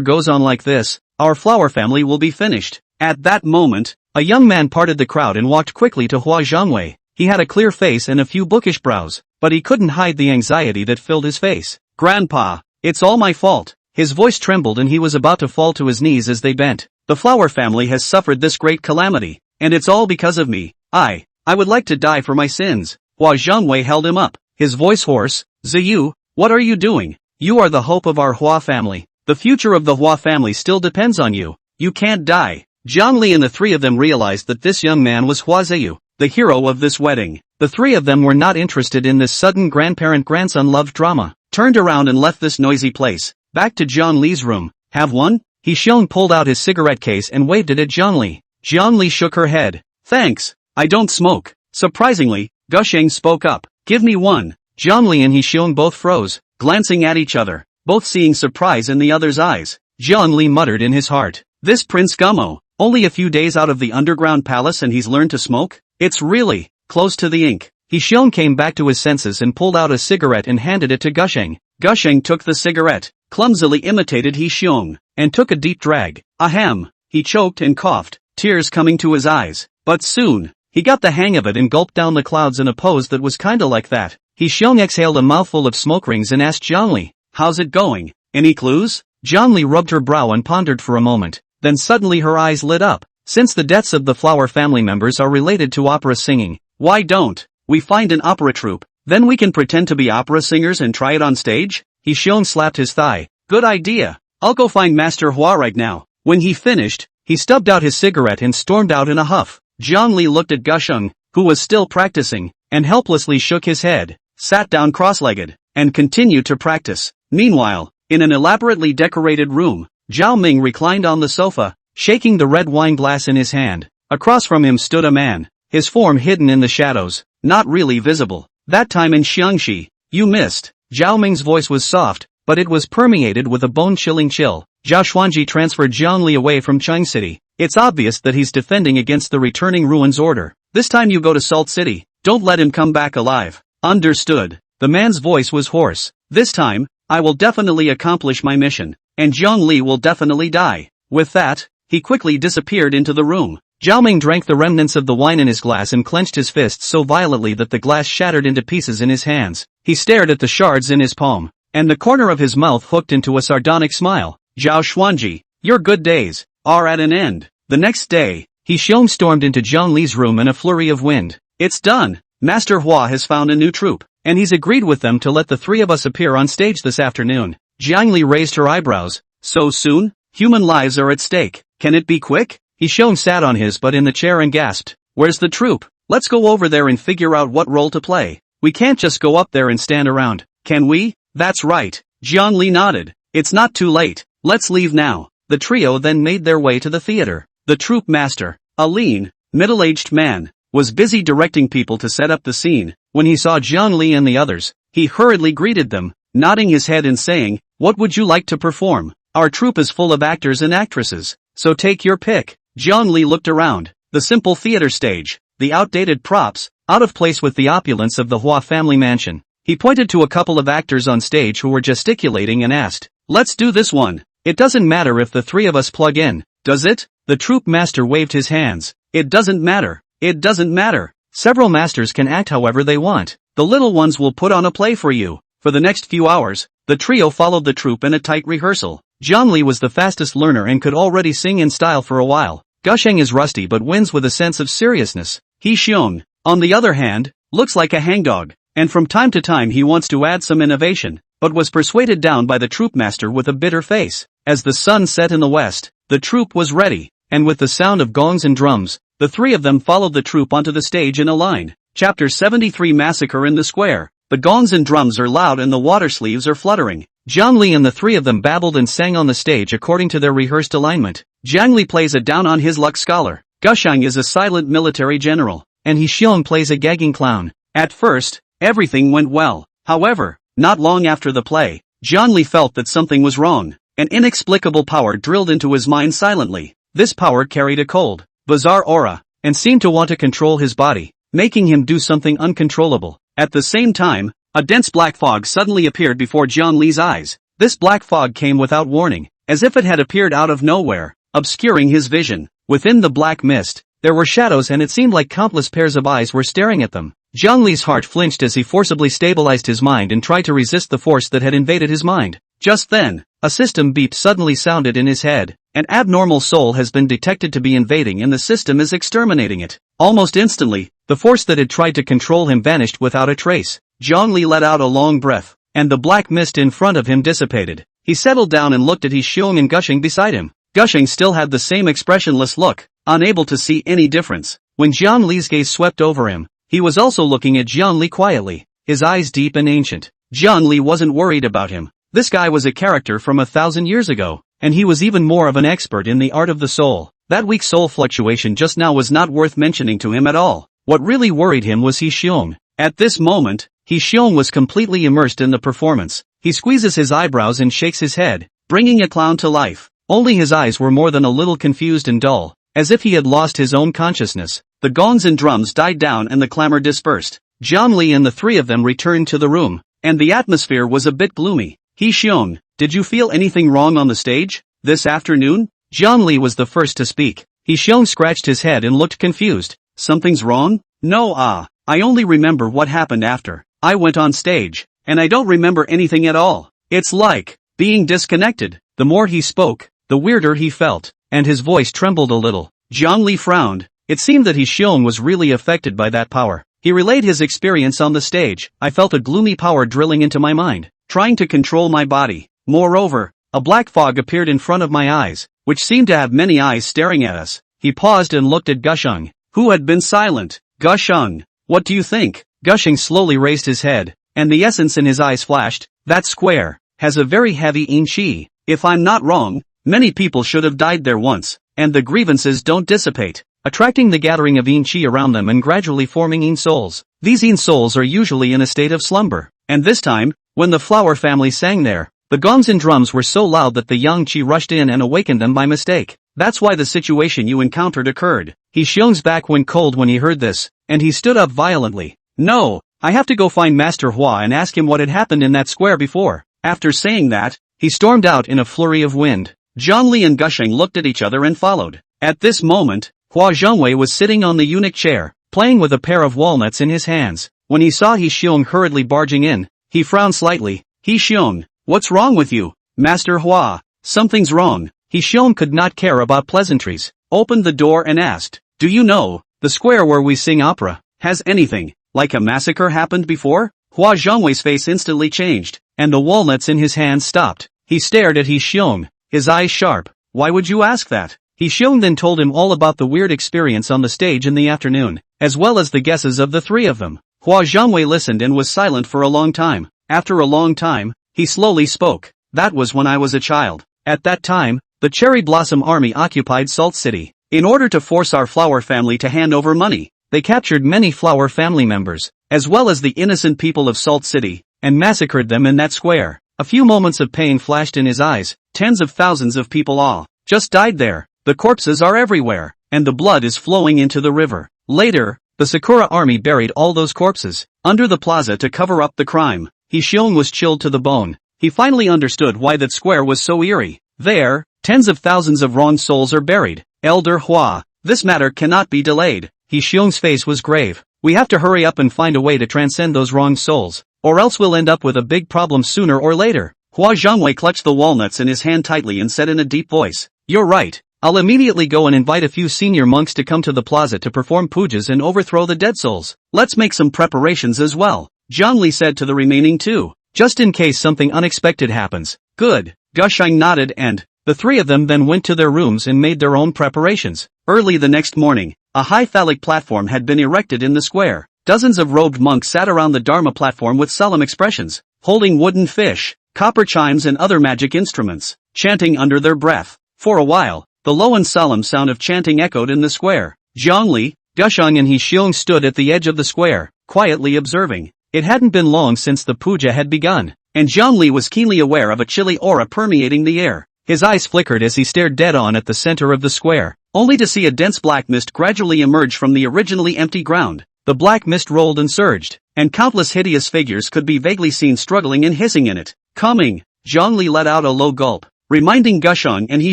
goes on like this, our flower family will be finished." At that moment, a young man parted the crowd and walked quickly to Hua Zhangwei. He had a clear face and a few bookish brows, but he couldn't hide the anxiety that filled his face. "Grandpa, it's all my fault." His voice trembled and he was about to fall to his knees as they bent. "The flower family has suffered this great calamity, and it's all because of me. I would like to die for my sins." Hua Zhangwei held him up, his voice hoarse. "Ziyu, what are you doing? You are the hope of our Hua family. The future of the Hua family still depends on you. You can't die." Zhang Li and the 3 of them realized that this young man was Hua Ziyu, the hero of this wedding. The 3 of them were not interested in this sudden grandparent-grandson love drama, turned around and left this noisy place. Back to Zhang Li's room. "Have one?" Xiong pulled out his cigarette case and waved it at Zhang Li. Zhang Li shook her head. "Thanks, I don't smoke." Surprisingly, Gusheng spoke up. "Give me one." Zhang Li and Xiong both froze, glancing at each other, both seeing surprise in the other's eyes. Zhang Li muttered in his heart, "This Prince Gummo, only a few days out of the underground palace and he's learned to smoke? It's really close to the ink." Xiong came back to his senses and pulled out a cigarette and handed it to Gusheng. Gusheng took the cigarette, clumsily imitated Xiong, and took a deep drag. Ahem, he choked and coughed, tears coming to his eyes. But soon, he got the hang of it and gulped down the clouds in a pose that was kinda like that. Xiong exhaled a mouthful of smoke rings and asked Zhang Li, "How's it going? Any clues?" Zhang Li rubbed her brow and pondered for a moment, then suddenly her eyes lit up. "Since the deaths of the flower family members are related to opera singing, why don't we find an opera troupe? Then we can pretend to be opera singers and try it on stage?" Xiong slapped his thigh. "Good idea. I'll go find Master Hua right now." When he finished, he stubbed out his cigarette and stormed out in a huff. Zhang Li looked at Gusheng, who was still practicing, and helplessly shook his head, sat down cross-legged, and continued to practice. Meanwhile, in an elaborately decorated room, Zhao Ming reclined on the sofa, shaking the red wine glass in his hand. Across from him stood a man, his form hidden in the shadows, not really visible. "That time in Xiangxi, you missed." Zhao Ming's voice was soft, but it was permeated with a bone-chilling chill. Zhao Xuanji transferred Zhang Li away from Cheng City. It's obvious that he's defending against the returning ruins order. This time you go to Salt City, don't let him come back alive. Understood. The man's voice was hoarse. This time, I will definitely accomplish my mission, and Zhang Li will definitely die. With that, he quickly disappeared into the room. Zhao Ming drank the remnants of the wine in his glass and clenched his fists so violently that the glass shattered into pieces in his hands. He stared at the shards in his palm, and the corner of his mouth hooked into a sardonic smile. "Zhao Xuanji, your good days are at an end." The next day, Xiong stormed into Zhang Li's room in a flurry of wind. "It's done. Master Hua has found a new troupe, and he's agreed with them to let the 3 of us appear on stage this afternoon." Zhang Li raised her eyebrows. "So soon? Human lives are at stake. Can it be quick?" Xiong sat on his butt in the chair and gasped, "Where's the troupe? Let's go over there and figure out what role to play. We can't just go up there and stand around, can we?" "That's right." Zhang Li nodded. "It's not too late. Let's leave now." The trio then made their way to the theater. The troupe master, a lean, middle-aged man, was busy directing people to set up the scene. When he saw Zhang Li and the others, he hurriedly greeted them, nodding his head and saying, "What would you like to perform? Our troupe is full of actors and actresses, so take your pick." Zhang Li looked around. The simple theater stage, the outdated props, out of place with the opulence of the Hua family mansion. He pointed to a couple of actors on stage who were gesticulating and asked, "Let's do this one. It doesn't matter if the 3 of us plug in, does it?" The troupe master waved his hands. It doesn't matter. It doesn't matter. Several masters can act however they want. The little ones will put on a play for you. For the next few hours, the trio followed the troupe in a tight rehearsal. Zhongli was the fastest learner and could already sing in style for a while. Gusheng is rusty but wins with a sense of seriousness. He Xiong, on the other hand, looks like a hangdog, and from time to time he wants to add some innovation, but was persuaded down by the troupe master with a bitter face. As the sun set in the west, the troupe was ready, and with the sound of gongs and drums, the three of them followed the troupe onto the stage in a line. Chapter 73 Massacre in the Square. The gongs and drums are loud and the water sleeves are fluttering. Zhongli and the three of them babbled and sang on the stage according to their rehearsed alignment. Zhongli plays a down-on-his-luck scholar. Gusheng is a silent military general. And He Xiong plays a gagging clown. At first, everything went well. However, not long after the play, Zhongli felt that something was wrong. An inexplicable power drilled into his mind silently. This power carried a cold, bizarre aura, and seemed to want to control his body, making him do something uncontrollable. At the same time, a dense black fog suddenly appeared before Zhongli's eyes. This black fog came without warning, as if it had appeared out of nowhere, obscuring his vision. Within the black mist, there were shadows and it seemed like countless pairs of eyes were staring at them. Zhongli's heart flinched as he forcibly stabilized his mind and tried to resist the force that had invaded his mind. Just then, a system beep suddenly sounded in his head. An abnormal soul has been detected to be invading and the system is exterminating it. Almost instantly, the force that had tried to control him vanished without a trace. Zhongli let out a long breath, and the black mist in front of him dissipated. He settled down and looked at He Xiong and Gusheng beside him. Gusheng still had the same expressionless look, unable to see any difference. When Zhongli's gaze swept over him, he was also looking at Zhongli quietly, his eyes deep and ancient. Zhongli wasn't worried about him. This guy was a character from 1,000 years ago, and he was even more of an expert in the art of the soul. That weak soul fluctuation just now was not worth mentioning to him at all. What really worried him was He Xiong. At this moment, He Xiong was completely immersed in the performance. He squeezes his eyebrows and shakes his head, bringing a clown to life. Only his eyes were more than a little confused and dull, as if he had lost his own consciousness. The gongs and drums died down and the clamor dispersed. Zhongli and the three of them returned to the room, and the atmosphere was a bit gloomy. He Xiong, did you feel anything wrong on the stage this afternoon? Zhongli was the first to speak. He Xiong scratched his head and looked confused. Something's wrong? No, I only remember what happened after I went on stage, and I don't remember anything at all. It's like being disconnected. The more he spoke, the weirder he felt, and his voice trembled a little. Zhongli frowned. It seemed that He Xiong was really affected by that power. He relayed his experience on the stage. I felt a gloomy power drilling into my mind, trying to control my body. Moreover, a black fog appeared in front of my eyes, which seemed to have many eyes staring at us. He paused and looked at Gusheng, who had been silent. Gusheng, what do you think? Gusheng slowly raised his head, and the essence in his eyes flashed. That square has a very heavy yin qi. If I'm not wrong, many people should have died there once, and the grievances don't dissipate, attracting the gathering of yin qi around them and gradually forming yin souls. These yin souls are usually in a state of slumber, and this time, when the flower family sang there, the gongs and drums were so loud that the yang qi rushed in and awakened them by mistake. That's why the situation you encountered occurred. He Xiong's back went cold when he heard this, and he stood up violently. No, I have to go find Master Hua and ask him what had happened in that square before. After saying that, he stormed out in a flurry of wind. Zhongli and Gusheng looked at each other and followed. At this moment, Hua Zhongwei was sitting on the eunuch chair, playing with a pair of walnuts in his hands. When he saw He Xiong hurriedly barging in, he frowned slightly. He Xiong, what's wrong with you? Master Hua, something's wrong. He Xiong could not care about pleasantries, opened the door and asked, do you know, the square where we sing opera, has anything like a massacre happened before? Hua Zhongwei's face instantly changed, and the walnuts in his hands stopped. He stared at He Xiong, his eyes sharp. Why would you ask that? He Xiong then told him all about the weird experience on the stage in the afternoon, as well as the guesses of the three of them. Hua Zhongwei listened and was silent for a long time. After a long time, he slowly spoke. That was when I was a child. At that time, the Cherry Blossom Army occupied Salt City. In order to force our flower family to hand over money, they captured many flower family members, as well as the innocent people of Salt City, and massacred them in that square. A few moments of pain flashed in his eyes. Tens of thousands of people all just died there. The corpses are everywhere, and the blood is flowing into the river. Later, the Sakura army buried all those corpses under the plaza to cover up the crime. He Xiong was chilled to the bone. He finally understood why that square was so eerie. There, tens of thousands of wrong souls are buried. Elder Hua, This matter cannot be delayed. He Xiong's face was grave. We have to hurry up and find a way to transcend those wronged souls, or else we'll end up with a big problem sooner or later. Hua Zhongwei clutched the walnuts in his hand tightly and said in a deep voice, "You're right. I'll immediately go and invite a few senior monks to come to the plaza to perform pujas and overthrow the dead souls. Let's make some preparations as well," Zhongli said to the remaining two. "Just in case something unexpected happens." "Good." Gusheng nodded and the three of them then went to their rooms and made their own preparations. Early the next morning, a high phallic platform had been erected in the square. Dozens of robed monks sat around the Dharma platform with solemn expressions, holding wooden fish, copper chimes and other magic instruments, chanting under their breath. For a while, the low and solemn sound of chanting echoed in the square. Zhongli, Gusheng and He Xiong stood at the edge of the square, quietly observing. It hadn't been long since the puja had begun, and Zhongli was keenly aware of a chilly aura permeating the air. His eyes flickered as he stared dead-on at the center of the square, only to see a dense black mist gradually emerge from the originally empty ground. The black mist rolled and surged, and countless hideous figures could be vaguely seen struggling and hissing in it. "Coming!" Zhongli let out a low gulp, reminding Gusheng and He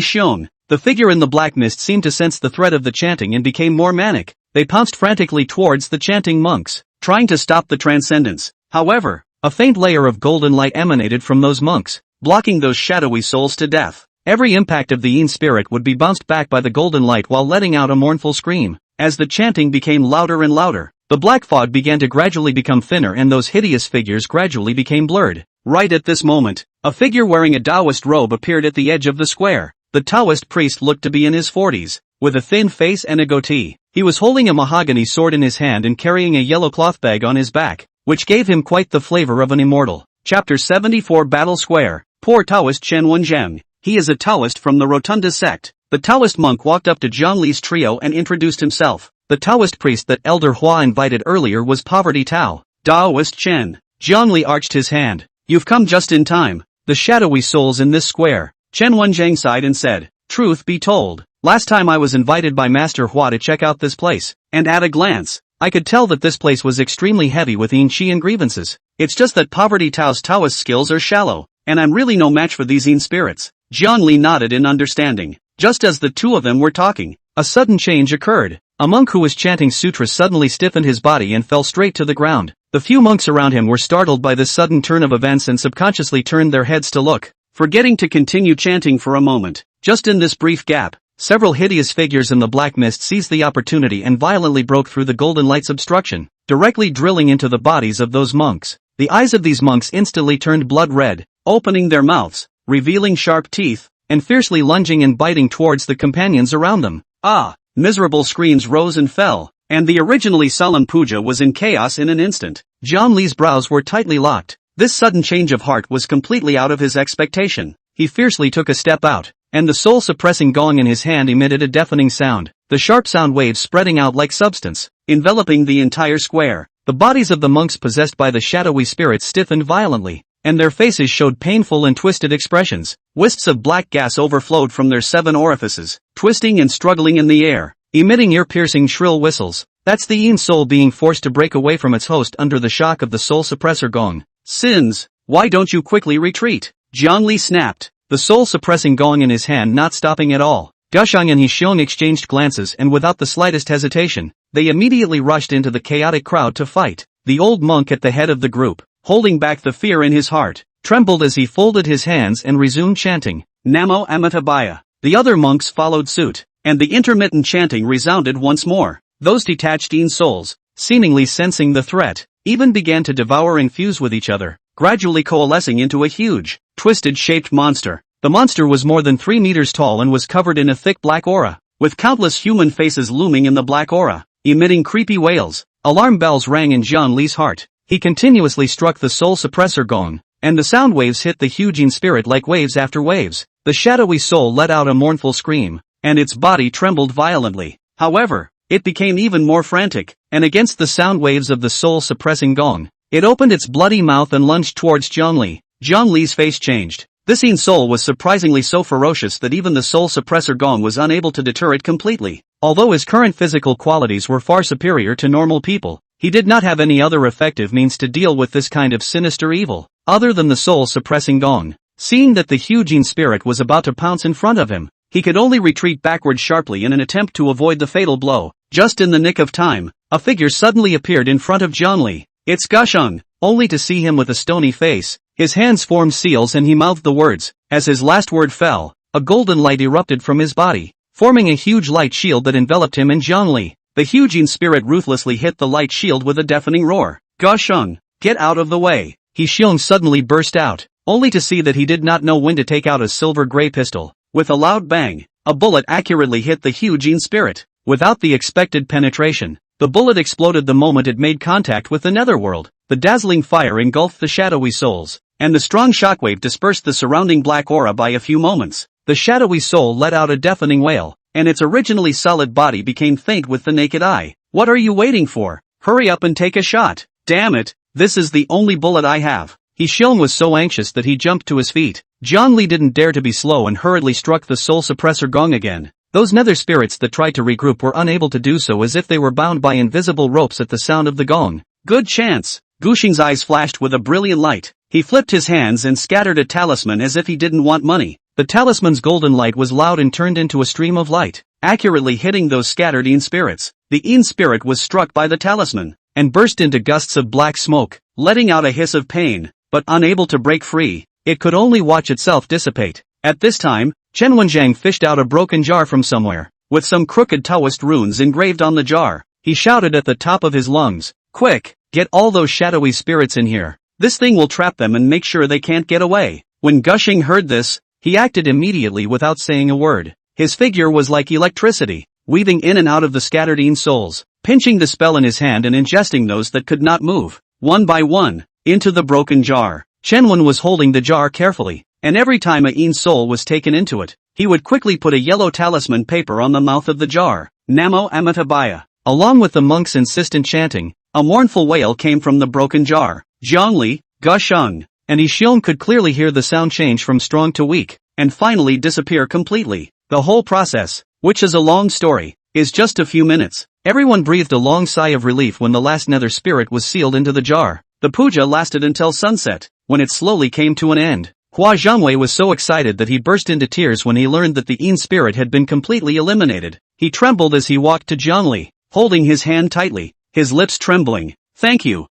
Xiong. The figure in the black mist seemed to sense the threat of the chanting and became more manic. They pounced frantically towards the chanting monks, trying to stop the transcendence. However, a faint layer of golden light emanated from those monks, blocking those shadowy souls to death. Every impact of the Yin spirit would be bounced back by the golden light while letting out a mournful scream. As the chanting became louder and louder, the black fog began to gradually become thinner and those hideous figures gradually became blurred. Right at this moment, a figure wearing a Taoist robe appeared at the edge of the square. The Taoist priest looked to be in his 40s, with a thin face and a goatee. He was holding a mahogany sword in his hand and carrying a yellow cloth bag on his back, which gave him quite the flavor of an immortal. Chapter 74 Battle Square. Poor Taoist Chen Wenjiang. He is a Taoist from the Rotunda sect. The Taoist monk walked up to Zhongli's trio and introduced himself. The Taoist priest that Elder Hua invited earlier was Poverty Tao. Taoist Chen. Zhongli arched his hand. "You've come just in time." The shadowy souls in this square. Chen Wenjiang sighed and said, "Truth be told, last time I was invited by Master Hua to check out this place, and at a glance, I could tell that this place was extremely heavy with Yin Qi and grievances. It's just that Poverty Tao's Taoist skills are shallow, and I'm really no match for these Yin spirits." Zhongli nodded in understanding. Just as the two of them were talking, a sudden change occurred. A monk who was chanting sutras suddenly stiffened his body and fell straight to the ground. The few monks around him were startled by this sudden turn of events and subconsciously turned their heads to look, forgetting to continue chanting for a moment. Just in this brief gap, several hideous figures in the black mist seized the opportunity and violently broke through the golden light's obstruction, directly drilling into the bodies of those monks. The eyes of these monks instantly turned blood red, opening their mouths, revealing sharp teeth, and fiercely lunging and biting towards the companions around them. Ah! Miserable screams rose and fell, and the originally solemn puja was in chaos in an instant. Zhongli's brows were tightly locked. This sudden change of heart was completely out of his expectation. He fiercely took a step out, and the soul-suppressing gong in his hand emitted a deafening sound, the sharp sound waves spreading out like substance, enveloping the entire square. The bodies of the monks possessed by the shadowy spirits stiffened violently, and their faces showed painful and twisted expressions. Wisps of black gas overflowed from their 7 orifices, twisting and struggling in the air, emitting ear-piercing shrill whistles. That's the Yin soul being forced to break away from its host under the shock of the soul suppressor gong. "Sins, why don't you quickly retreat?" Zhongli snapped, the soul-suppressing gong in his hand not stopping at all. Gusheng and He Xiong exchanged glances and without the slightest hesitation, they immediately rushed into the chaotic crowd to fight. The old monk at the head of the group, holding back the fear in his heart, trembled as he folded his hands and resumed chanting, "Namo Amitabhaya." The other monks followed suit, and the intermittent chanting resounded once more. Those detached Yin souls, seemingly sensing the threat, even began to devour and fuse with each other, gradually coalescing into a huge, twisted-shaped monster. The monster was more than 3 meters tall and was covered in a thick black aura, with countless human faces looming in the black aura, emitting creepy wails. Alarm bells rang in Zhongli's heart. He continuously struck the soul suppressor gong, and the sound waves hit the huge Yin spirit like waves after waves. The shadowy soul let out a mournful scream, and its body trembled violently. However, it became even more frantic, and against the sound waves of the soul-suppressing gong, it opened its bloody mouth and lunged towards Zhongli. Zhongli's face changed. This Yin soul was surprisingly so ferocious that even the soul suppressor gong was unable to deter it completely. Although his current physical qualities were far superior to normal people, he did not have any other effective means to deal with this kind of sinister evil, other than the soul-suppressing gong. Seeing that the huge Yin spirit was about to pounce in front of him, He could only retreat backward sharply in an attempt to avoid the fatal blow. Just in the nick of time, a figure suddenly appeared in front of Zhongli. It's Gusheng, only to see him with a stony face. His hands formed seals and he mouthed the words. As his last word fell, a golden light erupted from his body, forming a huge light shield that enveloped him and Zhongli. The huge Yin spirit ruthlessly hit the light shield with a deafening roar. Gusheng, get out of the way! He Xiong suddenly burst out, only to see that he did not know when to take out a silver-gray pistol. With a loud bang, a bullet accurately hit the huge Yin spirit. Without the expected penetration, the bullet exploded the moment it made contact with the netherworld. The dazzling fire engulfed the shadowy souls, and the strong shockwave dispersed the surrounding black aura by a few moments. The shadowy soul let out a deafening wail, and its originally solid body became faint with the naked eye. What are you waiting for? Hurry up and take a shot. Damn it, this is the only bullet I have. He Xiong was so anxious that he jumped to his feet. Zhongli didn't dare to be slow and hurriedly struck the soul suppressor gong again. Those nether spirits that tried to regroup were unable to do so as if they were bound by invisible ropes at the sound of the gong. Good chance. Gushing's eyes flashed with a brilliant light. He flipped his hands and scattered a talisman as if he didn't want money. The talisman's golden light was loud and turned into a stream of light, accurately hitting those scattered Yin spirits. The Yin spirit was struck by the talisman, and burst into gusts of black smoke, letting out a hiss of pain, but unable to break free. It could only watch itself dissipate. At this time, Chen Wenjiang fished out a broken jar from somewhere, with some crooked Taoist runes engraved on the jar. He shouted at the top of his lungs, "Quick, get all those shadowy spirits in here. This thing will trap them and make sure they can't get away." When Gushing heard this, he acted immediately without saying a word. His figure was like electricity, weaving in and out of the scattered Yin souls, pinching the spell in his hand and ingesting those that could not move, one by one, into the broken jar. Chen was holding the jar carefully, and every time a Yin soul was taken into it, he would quickly put a yellow talisman paper on the mouth of the jar. Namo Amitabhaya. Along with the monk's insistent chanting, a mournful wail came from the broken jar. Zhongli, Gusheng, and Yi Xiong could clearly hear the sound change from strong to weak, and finally disappear completely. The whole process, which is a long story, is just a few minutes. Everyone breathed a long sigh of relief when the last nether spirit was sealed into the jar. The puja lasted until sunset, when it slowly came to an end. Hua Zhongwei was so excited that he burst into tears when he learned that the Yin spirit had been completely eliminated. He trembled as he walked to Zhongli, holding his hand tightly, his lips trembling. Thank you,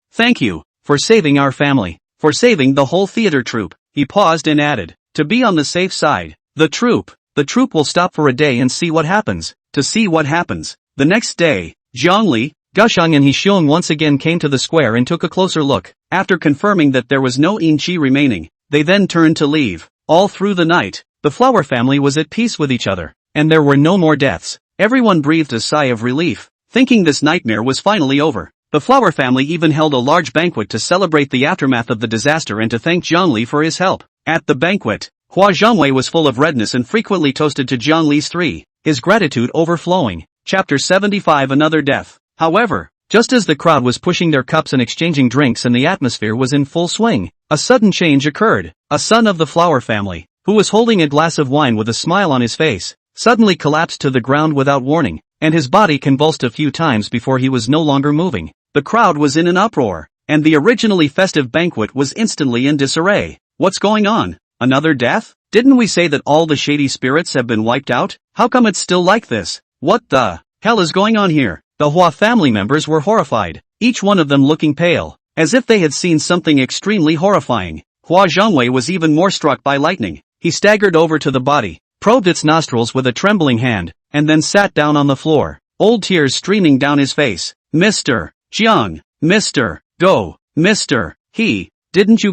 for saving our family, for saving the whole theater troupe." He paused and added, "To be on the safe side, the troupe will stop for a day and see what happens." To see what happens. The next day, Zhongli, Gusheng and Yi Xiong once again came to the square and took a closer look. After confirming that there was no Yin Qi remaining, they then turned to leave. All through the night, the Flower family was at peace with each other, and there were no more deaths. Everyone breathed a sigh of relief, thinking this nightmare was finally over. The Flower family even held a large banquet to celebrate the aftermath of the disaster and to thank Zhongli for his help. At the banquet, Hua Zhongwei was full of redness and frequently toasted to Zhongli's three, his gratitude overflowing. Chapter 75 Another Death. However, just as the crowd was pushing their cups and exchanging drinks and the atmosphere was in full swing, a sudden change occurred. A son of the Flower family, who was holding a glass of wine with a smile on his face, suddenly collapsed to the ground without warning, and his body convulsed a few times before he was no longer moving. The crowd was in an uproar, and the originally festive banquet was instantly in disarray. What's going on? Another death? Didn't we say that all the shady spirits have been wiped out? How come it's still like this? What the hell is going on here? The Hua family members were horrified, each one of them looking pale, as if they had seen something extremely horrifying. Hua Zhongwei was even more struck by lightning. He staggered over to the body, probed its nostrils with a trembling hand, and then sat down on the floor, old tears streaming down his face. Mr. Jiang, Mr. Go, Mr. He, didn't you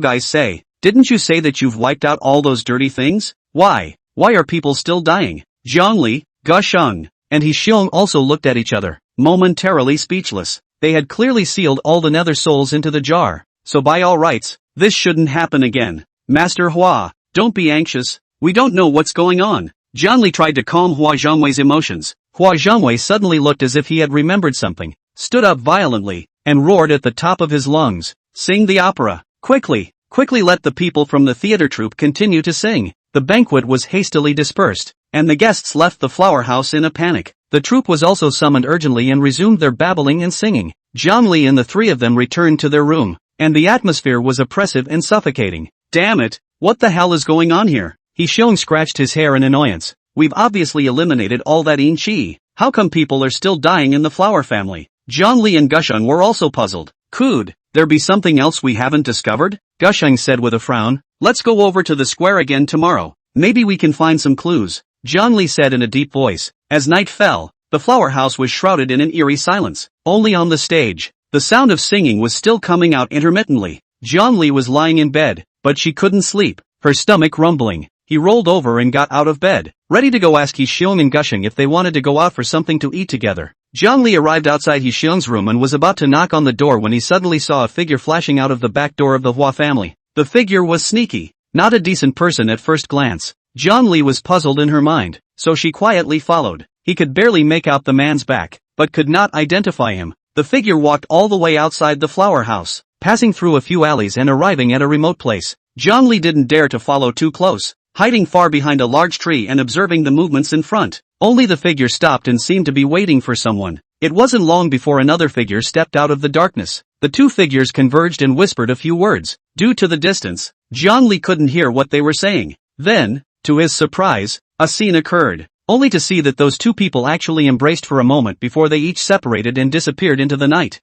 say that you've wiped out all those dirty things? Why are people still dying? Zhongli, Gusheng, and Yi Xiong also looked at each other, momentarily speechless. They had clearly sealed all the nether souls into the jar, so by all rights, this shouldn't happen again. Master Hua, don't be anxious, we don't know what's going on. Zhongli tried to calm Hua Zhongwei's emotions. Hua Zhongwei suddenly looked as if he had remembered something, stood up violently, and roared at the top of his lungs, "Sing the opera, quickly, let the people from the theater troupe continue to sing." The banquet was hastily dispersed, and the guests left the flower house in a panic. The troupe was also summoned urgently and resumed their babbling and singing. Zhongli and the three of them returned to their room, and the atmosphere was oppressive and suffocating. Damn it, what the hell is going on here? Yi Xiong scratched his hair in annoyance. we've obviously eliminated all that in chi. How come people are still dying in the flower family? Zhongli and Gusheng were also puzzled. Could there be something else we haven't discovered? Gusheng said with a frown. Let's go over to the square again tomorrow. Maybe we can find some clues. Zhongli said in a deep voice. As night fell, the flower house was shrouded in an eerie silence. Only on the stage, the sound of singing was still coming out intermittently. Zhongli was lying in bed, but she couldn't sleep, her stomach rumbling. He rolled over and got out of bed, ready to go ask Hexiong and Gusheng if they wanted to go out for something to eat together. Zhongli arrived outside Hexiong's room and was about to knock on the door when he suddenly saw a figure flashing out of the back door of the Hua family. The figure was sneaky, not a decent person at first glance. Zhongli was puzzled in her mind, so she quietly followed. He could barely make out the man's back, but could not identify him. The figure walked all the way outside the flower house, passing through a few alleys and arriving at a remote place. Zhongli didn't dare to follow too close, hiding far behind a large tree and observing the movements in front. Only the figure stopped and seemed to be waiting for someone. It wasn't long before another figure stepped out of the darkness. The two figures converged and whispered a few words. Due to the distance, Zhongli couldn't hear what they were saying. Then, to his surprise, a scene occurred, only to see that those two people actually embraced for a moment before they each separated and disappeared into the night.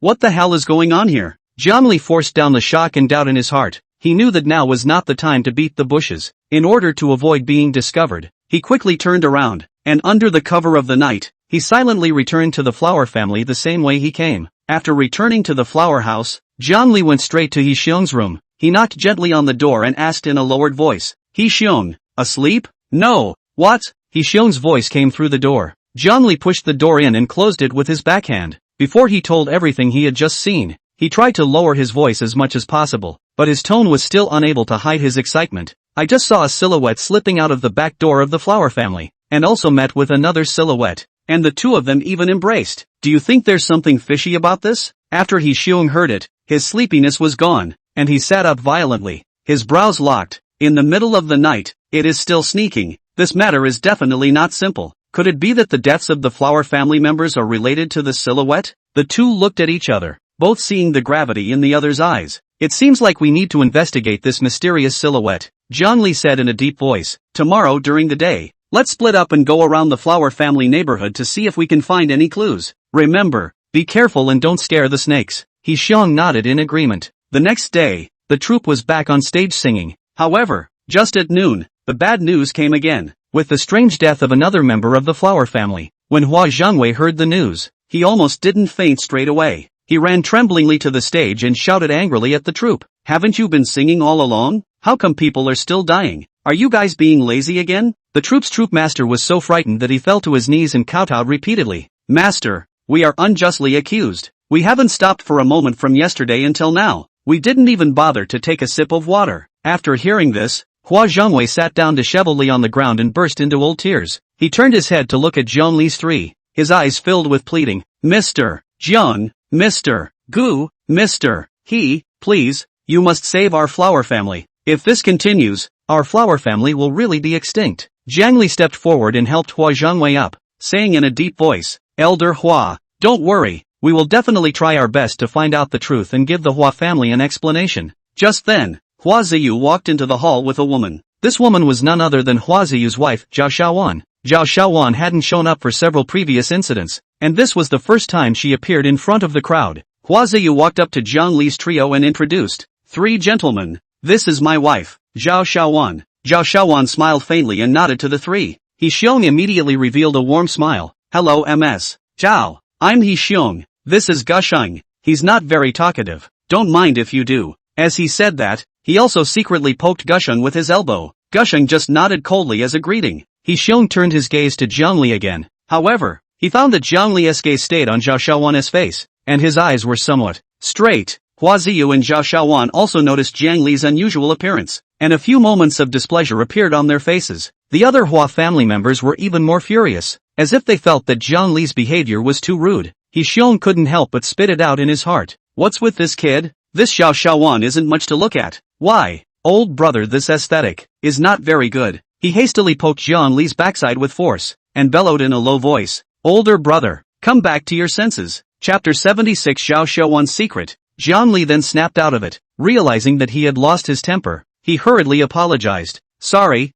What the hell is going on here? Zhongli forced down the shock and doubt in his heart. He knew that now was not the time to beat the bushes. In order to avoid being discovered, he quickly turned around, and under the cover of the night, he silently returned to the flower family the same way he came. After returning to the flower house, Zhongli went straight to Hexiong's room. He knocked gently on the door and asked in a lowered voice, Hexiong, asleep? No. What? Hexiong's voice came through the door. Zhongli pushed the door in and closed it with his backhand. Before he told everything he had just seen, he tried to lower his voice as much as possible, but his tone was still unable to hide his excitement. I just saw a silhouette slipping out of the back door of the flower family, and also met with another silhouette, and the two of them even embraced. Do you think there's something fishy about this? After Hexiong heard it, his sleepiness was gone, and he sat up violently, his brows locked. In the middle of the night, it is still sneaking. This matter is definitely not simple. Could it be that the deaths of the flower family members are related to the silhouette? The two looked at each other, both seeing the gravity in the other's eyes. It seems like we need to investigate this mysterious silhouette, Zhongli said in a deep voice. Tomorrow during the day, let's split up and go around the flower family neighborhood to see if we can find any clues. Remember, be careful and don't scare the snakes. Hexiong nodded in agreement. The next day, the troupe was back on stage singing. However, just at noon, the bad news came again, with the strange death of another member of the flower family. When Hua Zhongwei heard the news, he almost didn't faint straight away. He ran tremblingly to the stage and shouted angrily at the troupe. Haven't you been singing all along? How come people are still dying? Are you guys being lazy again? The troupe's troop master was so frightened that he fell to his knees and kowtowed repeatedly. Master, we are unjustly accused. We haven't stopped for a moment from yesterday until now. We didn't even bother to take a sip of water. After hearing this, Hua Zhongwei sat down disheveledly on the ground and burst into old tears. He turned his head to look at Zhongli's three, his eyes filled with pleading. Mr. Zheng, Mr. Gu, Mr. He, please, you must save our flower family. If this continues, our flower family will really be extinct. Zhang Li stepped forward and helped Hua Zhongwei up, saying in a deep voice, Elder Hua, don't worry, we will definitely try our best to find out the truth and give the Hua family an explanation. Just then, Hua Ziyu walked into the hall with a woman. This woman was none other than Hua Ziyu's wife, Zhao Xiaowan. Zhao Xiaowan hadn't shown up for several previous incidents, and this was the first time she appeared in front of the crowd. Hua Ziyu walked up to Zhang Li's trio and introduced, 3 gentlemen, this is my wife, Zhao Xiaowan. Zhao Xiaowan smiled faintly and nodded to the 3. Hexiong immediately revealed a warm smile. Hello Ms. Zhao, I'm Hexiong, this is Gusheng. He's not very talkative, don't mind if you do. As he said that, he also secretly poked Gusheng with his elbow. Gusheng just nodded coldly as a greeting. Hexiong turned his gaze to Zhang Li again. However, he found that Zhang Li's gaze stayed on Zhao Xiaowan's face, and his eyes were somewhat straight. Hua Ziyu and Zhao Xiaowan also noticed Zhang Li's unusual appearance, and a few moments of displeasure appeared on their faces. The other Hua family members were even more furious, as if they felt that Zhang Li's behavior was too rude. Hexiong couldn't help but spit it out in his heart. What's with this kid? This Zhao Xiaowan isn't much to look at. Why, old brother, this aesthetic is not very good. He hastily poked Zhang Li's backside with force, and bellowed in a low voice, older brother, come back to your senses. Chapter 76 Zhao Xiaowan's Secret. Zhang Li then snapped out of it, realizing that he had lost his temper. He hurriedly apologized. Sorry,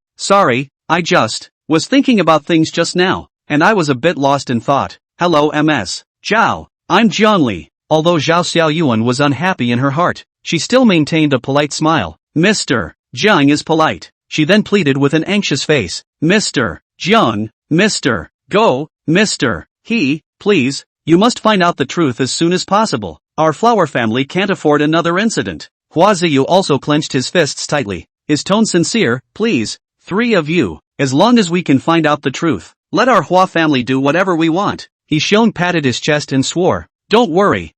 I just Was thinking about things just now, and I was a bit lost in thought. Hello MS. Zhao. I'm Zhongli. Although Zhao Xiaoyuan was unhappy in her heart, she still maintained a polite smile. Mr. Zhang is polite. She then pleaded with an anxious face. Mr. Zhang, Mr. Go, Mr. He, please, you must find out the truth as soon as possible. Our flower family can't afford another incident. Hua Ziyu also clenched his fists tightly, his tone sincere. Please, three of you, as long as we can find out the truth, let our Hua family do whatever we want. He Xiong patted his chest and swore. Don't worry,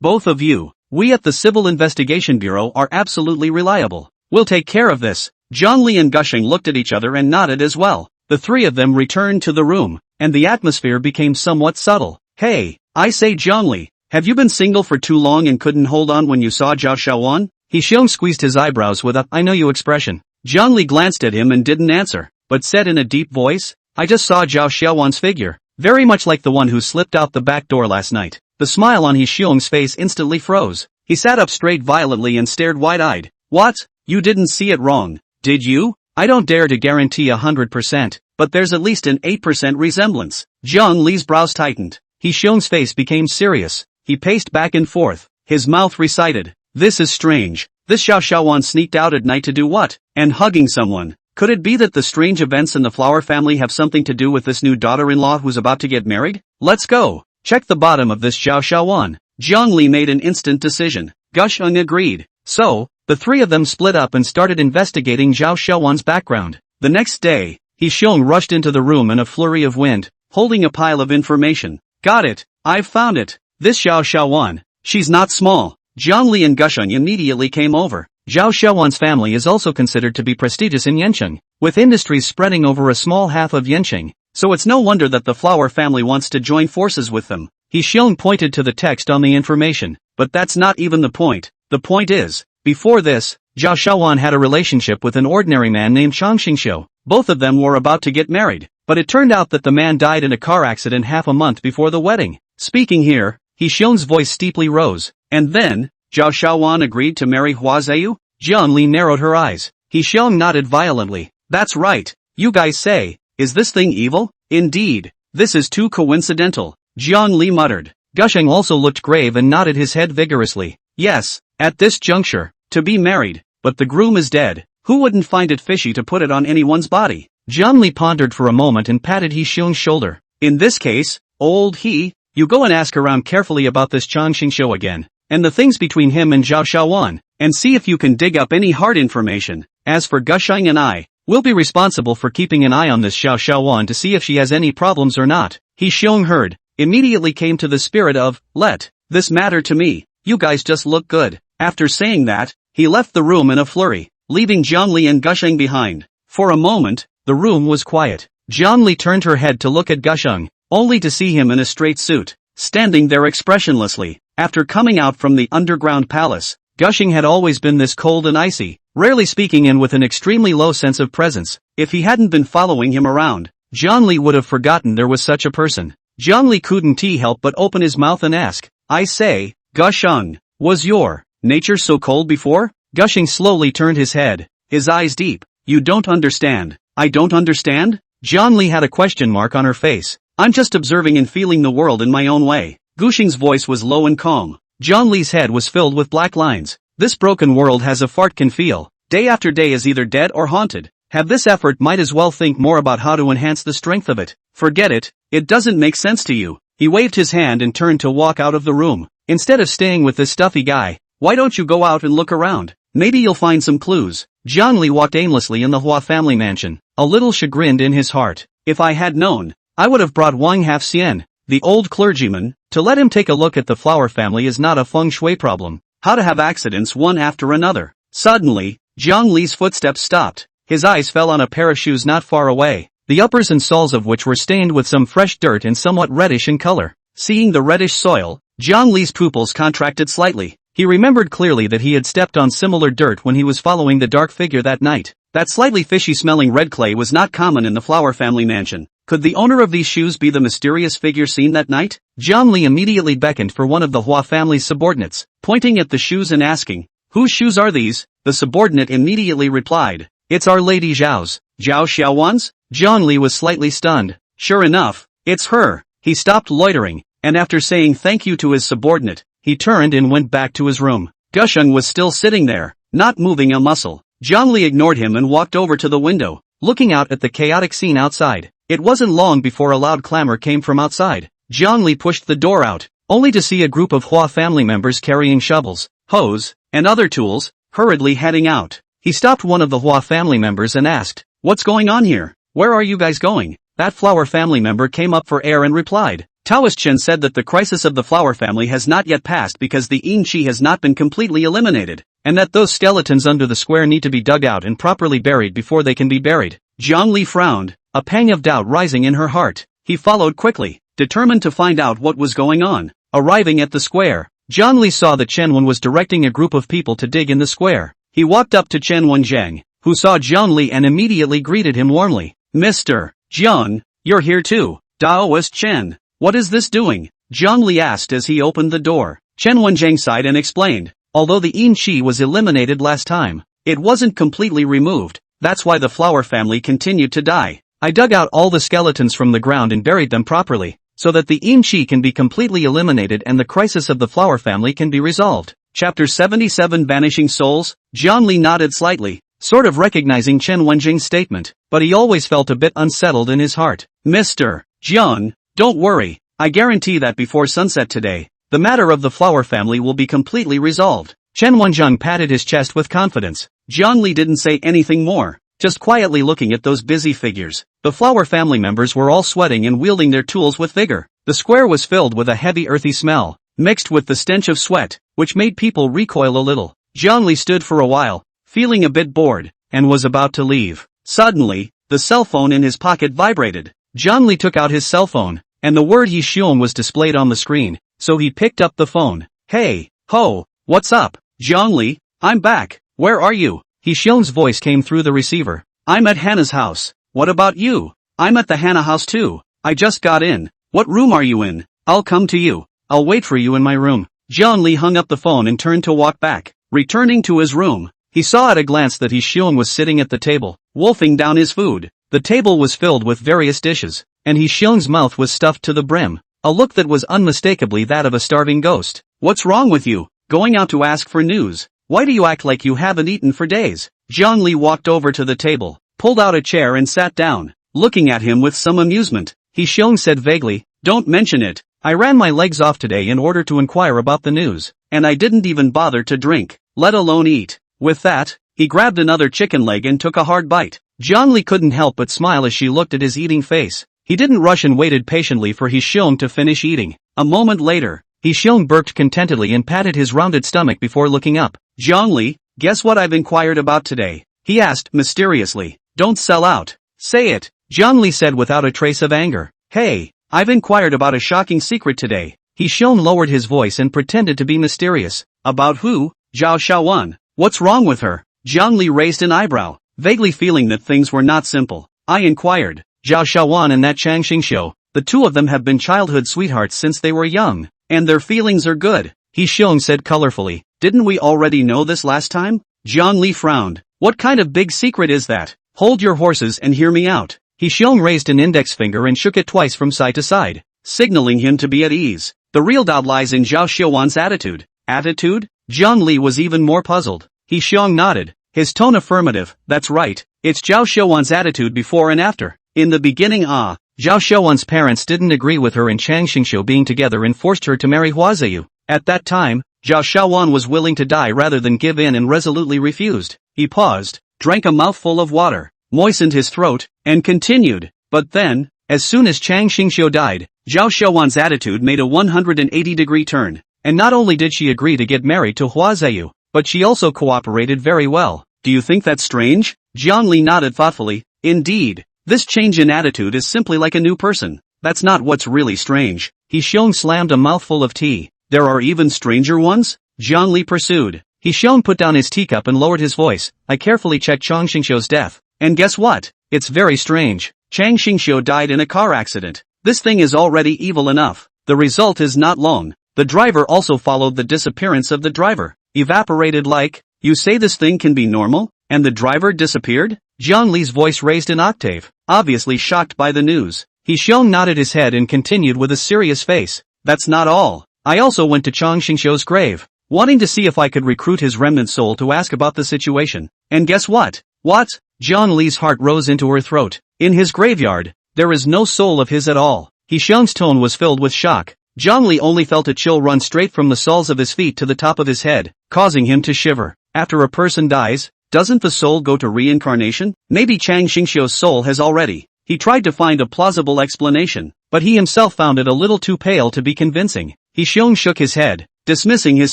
both of you. We at the Civil Investigation Bureau are absolutely reliable. We'll take care of this. Zhongli and Gushing looked at each other and nodded as well. The three of them returned to the room, and the atmosphere became somewhat subtle. Hey, I say Zhongli, have you been single for too long and couldn't hold on when you saw Zhao Xiaowan? He Xiong squeezed his eyebrows with a I know you expression. Zhongli glanced at him and didn't answer, but said in a deep voice, I just saw Zhao Xiaowan's figure, very much like the one who slipped out the back door last night. The smile on He Xiong's face instantly froze. He sat up straight violently and stared wide-eyed. What? You didn't see it wrong, did you? I don't dare to guarantee 100%, but there's at least an 8% resemblance. Zhang Li's brows tightened. He Xiong's face became serious. He paced back and forth. His mouth recited. This is strange. This Xiao Xiaowan sneaked out at night to do what? And hugging someone. Could it be that the strange events in the flower family have something to do with this new daughter-in-law who's about to get married? Let's go. Check the bottom of this Xiao Xiaowan. Zhang Li made an instant decision. Gusheng agreed. So, the three of them split up and started investigating Zhao Xiaowan's background. The next day, He Xiong rushed into the room in a flurry of wind, holding a pile of information. Got it. I've found it. This Xiao Xiaowan. She's not small. Zhang Li and Gusheng immediately came over. Zhao Xiaowan's family is also considered to be prestigious in Yancheng, with industries spreading over a small half of Yancheng, so it's no wonder that the flower family wants to join forces with them. He Xiong pointed to the text on the information. But that's not even the point. The point is, before this, Zhao Xiaowan had a relationship with an ordinary man named Chang Xingxiu. Both of them were about to get married, but it turned out that the man died in a car accident half a month before the wedding. Speaking here, He Xiong's voice steeply rose. And then, Zhao Xiaowan agreed to marry Hua Ziyu? Zhang Li narrowed her eyes. He Xiong nodded violently. That's right. You guys say, is this thing evil? Indeed. This is too coincidental. Zhang Li muttered. Gusheng also looked grave and nodded his head vigorously. Yes, at this juncture, to be married, but the groom is dead. Who wouldn't find it fishy to put it on anyone's body? Zhang Li pondered for a moment and patted He Xiong's shoulder. In this case, old He, you go and ask around carefully about this Chang Xingxiu again, and the things between him and Zhao Xiaowan, and see if you can dig up any hard information. As for Gusheng and I, we'll be responsible for keeping an eye on this Xiao Xiaowan to see if she has any problems or not. He Xiong heard, immediately came to the spirit of, let this matter to me, you guys just look good. After saying that, he left the room in a flurry, leaving Zhang Li and Gusheng behind. For a moment, the room was quiet. Zhang Li turned her head to look at Gusheng, only to see him in a straight suit, standing there expressionlessly. After coming out from the underground palace, Gusheng had always been this cold and icy, rarely speaking and with an extremely low sense of presence. If he hadn't been following him around, Zhang Li would have forgotten there was such a person. Zhang Li couldn't help but open his mouth and ask, I say, Gusheng, was your nature so cold before? Gusheng slowly turned his head, his eyes deep. You don't understand. I don't understand? Zhang Li had a question mark on her face. I'm just observing and feeling the world in my own way. Gusheng's voice was low and calm. Zhang Li's head was filled with black lines. This broken world has a fart can feel. Day after day is either dead or haunted. Have this effort might as well think more about how to enhance the strength of it. Forget it. It doesn't make sense to you. He waved his hand and turned to walk out of the room. Instead of staying with this stuffy guy, why don't you go out and look around? Maybe you'll find some clues. Zhang Li walked aimlessly in the Hua family mansion, a little chagrined in his heart. If I had known, I would have brought Wang Half-Xian, the old clergyman, to let him take a look at the flower family is not a feng shui problem. How to have accidents one after another. Suddenly, Zhang Li's footsteps stopped. His eyes fell on a pair of shoes not far away, the uppers and soles of which were stained with some fresh dirt and somewhat reddish in color. Seeing the reddish soil, Zhang Li's pupils contracted slightly. He remembered clearly that he had stepped on similar dirt when he was following the dark figure that night. That slightly fishy-smelling red clay was not common in the Flower family mansion. Could the owner of these shoes be the mysterious figure seen that night? Zhang Li immediately beckoned for one of the Hua family's subordinates, pointing at the shoes and asking, "Whose shoes are these?" The subordinate immediately replied, "It's Our Lady Zhao's." "Zhao Xiaowan's?" Zhongli was slightly stunned. Sure enough, it's her. He stopped loitering, and after saying thank you to his subordinate, he turned and went back to his room. Gusheng was still sitting there, not moving a muscle. Zhongli ignored him and walked over to the window, looking out at the chaotic scene outside. It wasn't long before a loud clamor came from outside. Zhongli pushed the door out, only to see a group of Hua family members carrying shovels, hose, and other tools, hurriedly heading out. He stopped one of the Hua family members and asked, "What's going on here? Where are you guys going?" That flower family member came up for air and replied. Taoist Chen said that the crisis of the flower family has not yet passed because the Yin Chi has not been completely eliminated, and that those skeletons under the square need to be dug out and properly buried before they can be buried. Zhongli frowned, a pang of doubt rising in her heart. He followed quickly, determined to find out what was going on. Arriving at the square, Zhongli saw that Chen Wen was directing a group of people to dig in the square. He walked up to Chen Wenjiang, who saw Zhongli and immediately greeted him warmly. "Mr. Jiang, you're here too." "Daoist Chen, what is this doing?" Zhongli asked as he opened the door. Chen Wenjiang sighed and explained, "Although the Yin Chi was eliminated last time, it wasn't completely removed. That's why the flower family continued to die. I dug out all the skeletons from the ground and buried them properly, so that the Yin Chi can be completely eliminated and the crisis of the flower family can be resolved." Chapter 77 Vanishing Souls. Zhongli nodded slightly, sort of recognizing Chen Wenjing's statement, but he always felt a bit unsettled in his heart. "Mr. Jiang, don't worry, I guarantee that before sunset today, the matter of the flower family will be completely resolved." Chen Wenjiang patted his chest with confidence. Zhongli didn't say anything more, just quietly looking at those busy figures. The flower family members were all sweating and wielding their tools with vigor. The square was filled with a heavy earthy smell, mixed with the stench of sweat, which made people recoil a little. Zhongli stood for a while, feeling a bit bored, and was about to leave. Suddenly, the cell phone in his pocket vibrated. Zhongli took out his cell phone, and the word Yixiong was displayed on the screen, so he picked up the phone. "Hey, ho, what's up?" "Zhongli, I'm back, where are you?" Yixiong's voice came through the receiver. "I'm at Hannah's house. What about you?" "I'm at the Hannah house too. I just got in. What room are you in?" "I'll come to you. I'll wait for you in my room." Zhongli hung up the phone and turned to walk back. Returning to his room, he saw at a glance that Yixiong was sitting at the table, wolfing down his food. The table was filled with various dishes, and Yixiong's mouth was stuffed to the brim, a look that was unmistakably that of a starving ghost. "What's wrong with you? Going out to ask for news? Why do you act like you haven't eaten for days?" Zhongli walked over to the table, pulled out a chair and sat down, looking at him with some amusement. Yixiong said vaguely, "Don't mention it. I ran my legs off today in order to inquire about the news, and I didn't even bother to drink, let alone eat." With that, he grabbed another chicken leg and took a hard bite. Zhongli couldn't help but smile as she looked at his eating face. He didn't rush and waited patiently for Yixiong to finish eating. A moment later, Yixiong burped contentedly and patted his rounded stomach before looking up. "Zhongli, guess what I've inquired about today?" he asked mysteriously. "Don't sell out. Say it," Zhongli said without a trace of anger. "Hey, I've inquired about a shocking secret today." Yixiong lowered his voice and pretended to be mysterious. "About who?" "Zhao Xiaowan. What's wrong with her?" Zhongli raised an eyebrow, vaguely feeling that things were not simple. "I inquired. Zhao Xiaowan and that Chang Xingxiu, the two of them have been childhood sweethearts since they were young, and their feelings are good," Yixiong said colorfully. "Didn't we already know this last time?" Zhongli frowned. "What kind of big secret is that? Hold your horses and hear me out." Yixiong raised an index finger and shook it twice from side to side, signaling him to be at ease. "The real doubt lies in Zhao Xiaowan's attitude." "Attitude?" Zhongli was even more puzzled. Yixiong nodded, his tone affirmative. "That's right, it's Zhao Xiaowan's attitude before and after. In the beginning Zhao Xiaowan's parents didn't agree with her and Chang Xingxiu being together and forced her to marry Hua Ziyu. At that time, Zhao Xiaowan was willing to die rather than give in and resolutely refused." He paused, drank a mouthful of water, moistened his throat, and continued. "But then, as soon as Chang Xingxiu died, Zhao Xiaowan's attitude made a 180-degree turn, and not only did she agree to get married to Hua Ziyu, but she also cooperated very well." "Do you think that's strange?" Zhongli nodded thoughtfully. "Indeed, this change in attitude is simply like a new person. That's not what's really strange." Yixiong slammed a mouthful of tea. "There are even stranger ones?" Zhongli pursued. Yixiong put down his teacup and lowered his voice. "I carefully checked Chang Xingxiu's death, and guess what? It's very strange. Chang Xingxiu died in a car accident. This thing is already evil enough. The result is not long. The driver also followed the disappearance of the driver. Evaporated like, you say this thing can be normal, and the driver disappeared?" Zhongli's voice raised an octave. obviously shocked by the news. He Xiong nodded his head and continued with a serious face. That's not all. I also went to Chang Xingqiu's grave, wanting to see if I could recruit his remnant soul to ask about the situation. And guess what? What? Zhang Li's heart rose into her throat. In his graveyard, there is no soul of his at all. He Xiong's tone was filled with shock. Zhang Li only felt a chill run straight from the soles of his feet to the top of his head, causing him to shiver. After a person dies, doesn't the soul go to reincarnation? Maybe Chang Xingqiu's soul has already. He tried to find a plausible explanation, but he himself found it a little too pale to be convincing. He Xiong shook his head, dismissing his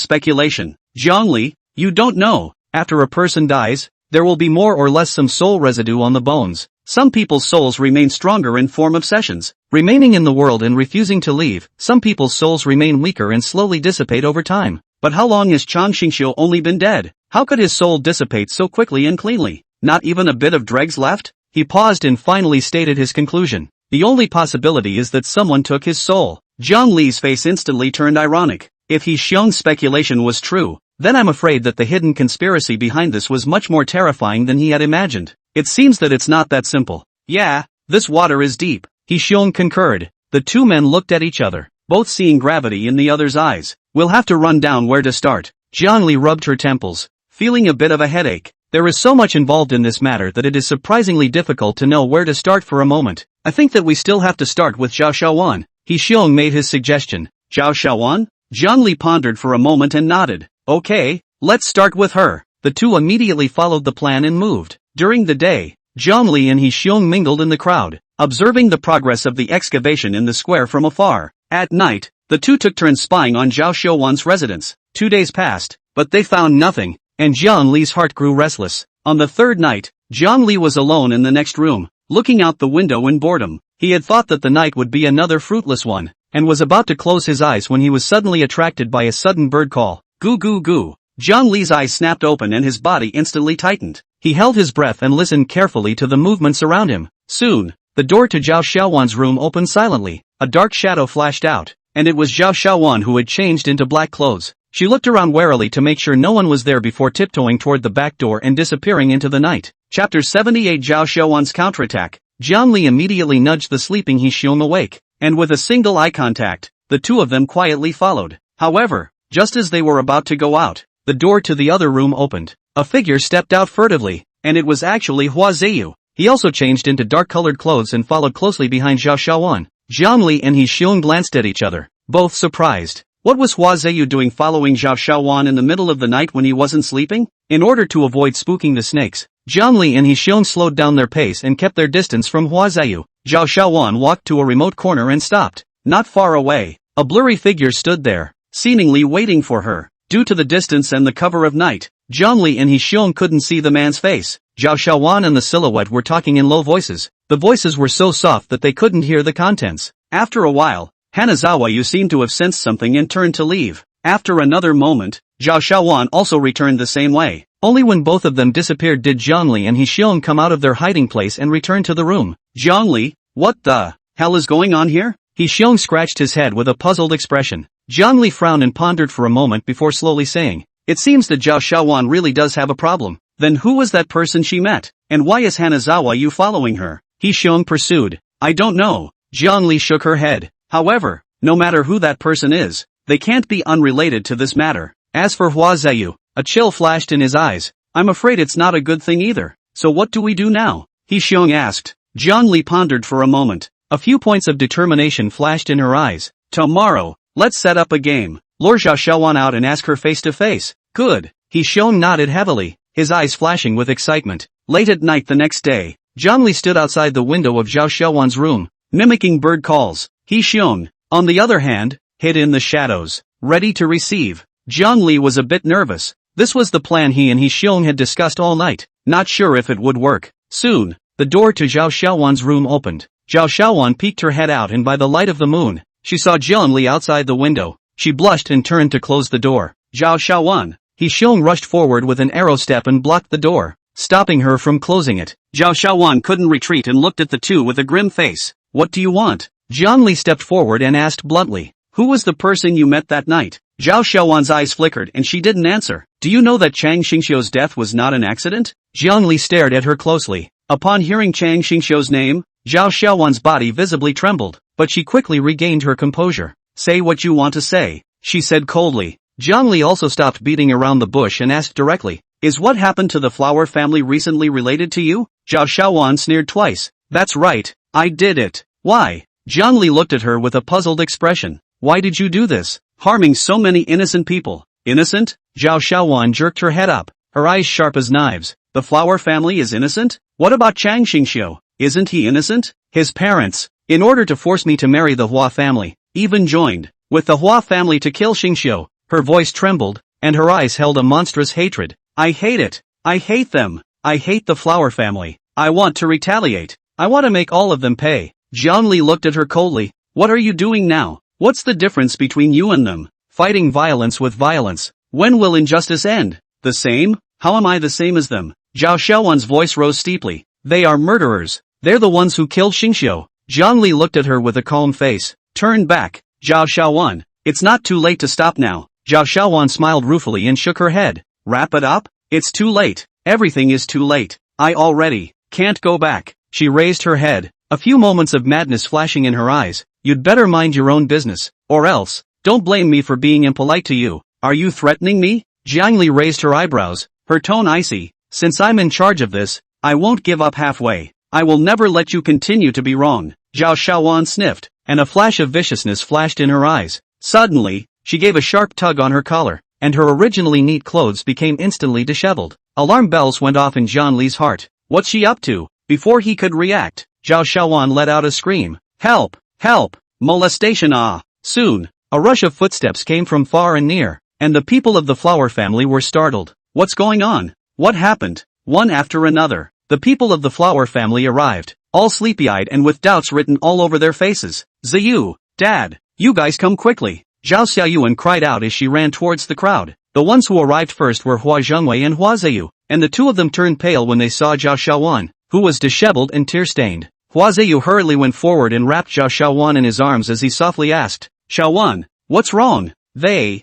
speculation. Zhang Li, you don't know. After a person dies, there will be more or less some soul residue on the bones. Some people's souls remain stronger in form of sessions, remaining in the world and refusing to leave. Some people's souls remain weaker and slowly dissipate over time. But how long has Chang Xingqiu only been dead? How could his soul dissipate so quickly and cleanly? Not even a bit of dregs left? He paused and finally stated his conclusion. The only possibility is that someone took his soul. Zhang Li's face instantly turned ironic. If He Xiong's speculation was true, then I'm afraid that the hidden conspiracy behind this was much more terrifying than he had imagined. It seems that it's not that simple. Yeah, this water is deep. He Xiong concurred. The two men looked at each other, both seeing gravity in the other's eyes. We'll have to run down where to start. Zhang Li rubbed her temples, feeling a bit of a headache. There is so much involved in this matter that it is surprisingly difficult to know where to start for a moment. I think that we still have to start with Zhao Xiaowan. He Xiong made his suggestion. Zhao Xiaowan? Zhang Li pondered for a moment and nodded. Okay, let's start with her. The two immediately followed the plan and moved. During the day, Zhang Li and He Xiong mingled in the crowd, observing the progress of the excavation in the square from afar. At night, the two took turns spying on Zhao Xiaowan's residence. 2 days passed, but they found nothing, and Zhang Li's heart grew restless. On the third night, Zhang Li was alone in the next room, looking out the window in boredom. He had thought that the night would be another fruitless one, and was about to close his eyes when he was suddenly attracted by a sudden bird call. Goo goo goo. Zhang Li's eyes snapped open and his body instantly tightened. He held his breath and listened carefully to the movements around him. Soon, the door to Zhao Xiaowan's room opened silently. A dark shadow flashed out, and it was Zhao Xiaowan who had changed into black clothes. She looked around warily to make sure no one was there before tiptoeing toward the back door and disappearing into the night. Chapter 78 Zhao Xiaowan's counterattack. Zhang Li immediately nudged the sleeping He Xiong awake, and with a single eye contact, the two of them quietly followed. However, just as they were about to go out, the door to the other room opened. A figure stepped out furtively, and it was actually Hua Zheyu. He also changed into dark-colored clothes and followed closely behind Zhao Xiaowan. Zhang Li and He Xiong glanced at each other, both surprised. What was Hua Zheyu doing following Zhao Xiaowan in the middle of the night when he wasn't sleeping? In order to avoid spooking the snakes, Zhang Li and He Xiong slowed down their pace and kept their distance from Hua Zheyu. Zhao Xiaowan walked to a remote corner and stopped. Not far away, a blurry figure stood there, seemingly waiting for her. Due to the distance and the cover of night, Zhang Li and He Xiong couldn't see the man's face. Zhao Xiaowan and the silhouette were talking in low voices. The voices were so soft that they couldn't hear the contents. After a while, Hanazawa you seemed to have sensed something and turned to leave. After another moment, Zhao Xiaowan also returned the same way. Only when both of them disappeared did Zhang Li and He Xiong come out of their hiding place and return to the room. Zhang Li, what the hell is going on here? He Xiong scratched his head with a puzzled expression. Zhang Li frowned and pondered for a moment before slowly saying, it seems that Zhao Xiaowan really does have a problem. Then who was that person she met? And why is Hanazawa you following her? He Xiong pursued. I don't know. Zhang Li shook her head. However, no matter who that person is, they can't be unrelated to this matter. As for Hua Zheyu, a chill flashed in his eyes. I'm afraid it's not a good thing either. So what do we do now? He Xiong asked. Zhang Li pondered for a moment. A few points of determination flashed in her eyes. Tomorrow, let's set up a game. Lure Zhao Xiaowan out and ask her face to face. Good. He Xiong nodded heavily, his eyes flashing with excitement. Late at night the next day, Zhang Li stood outside the window of Zhao Xiaowan's room, mimicking bird calls. He Xiong, on the other hand, hid in the shadows, ready to receive. Zhang Li was a bit nervous. This was the plan he and He Xiong had discussed all night, not sure if it would work. Soon, the door to Zhao Xiaowan's room opened. Zhao Xiaowan peeked her head out and by the light of the moon, she saw Zhang Li outside the window. She blushed and turned to close the door. Zhao Xiaowan. He Xiong rushed forward with an arrow step and blocked the door, stopping her from closing it. Zhao Xiaowan couldn't retreat and looked at the two with a grim face. What do you want? Zhang Li stepped forward and asked bluntly. Who was the person you met that night? Zhao Xiaowan's eyes flickered and she didn't answer. Do you know that Chang Xingqiu's death was not an accident? Zhang Li stared at her closely. Upon hearing Chang Xingqiu's name, Zhao Xiaowan's body visibly trembled, but she quickly regained her composure. Say what you want to say, she said coldly. Zhang Li also stopped beating around the bush and asked directly, is what happened to the flower family recently related to you? Zhao Xiaowan sneered twice. That's right, I did it. Why? Zhang Li looked at her with a puzzled expression. Why did you do this? Harming so many innocent people. Innocent? Zhao Xiaowan jerked her head up, her eyes sharp as knives. The flower family is innocent? What about Chang Xingqiu? Isn't he innocent? His parents, in order to force me to marry the Hua family, even joined with the Hua family to kill Xingqiu. Her voice trembled, and her eyes held a monstrous hatred. I hate it. I hate them. I hate the flower family. I want to retaliate. I want to make all of them pay. Zhang Li looked at her coldly. What are you doing now? What's the difference between you and them? Fighting violence with violence. When will injustice end? The same? How am I the same as them? Zhao Xiaowan's voice rose steeply. They are murderers. They're the ones who killed Xingqiu. Zhang Li looked at her with a calm face. Turn back, Zhao Xiaowan. It's not too late to stop now. Zhao Xiaowan smiled ruefully and shook her head. Wrap it up? It's too late. Everything is too late. I already can't go back. She raised her head, a few moments of madness flashing in her eyes. You'd better mind your own business, or else, don't blame me for being impolite to you. Are you threatening me? Zhang Li raised her eyebrows, her tone icy. Since I'm in charge of this, I won't give up halfway. I will never let you continue to be wrong. Zhao Xiaowan sniffed, and a flash of viciousness flashed in her eyes. Suddenly, she gave a sharp tug on her collar, and her originally neat clothes became instantly disheveled. Alarm bells went off in Zhang Li's heart. What's she up to? Before he could react, Zhao Xiaowan let out a scream. Help! Help! Molestation! Ah! Soon, a rush of footsteps came from far and near, and the people of the flower family were startled. What's going on? What happened? One after another, the people of the flower family arrived, all sleepy-eyed and with doubts written all over their faces. Ziyu, Dad, you guys come quickly. Zhao Xiaoyuan cried out as she ran towards the crowd. The ones who arrived first were Hua Zhengwei and Hua Ziyu, and the two of them turned pale when they saw Zhao Xiaowan, who was disheveled and tear-stained. Hua Ziyu hurriedly went forward and wrapped Zhao Xiaowan in his arms as he softly asked, Xiaowan, what's wrong? Zhao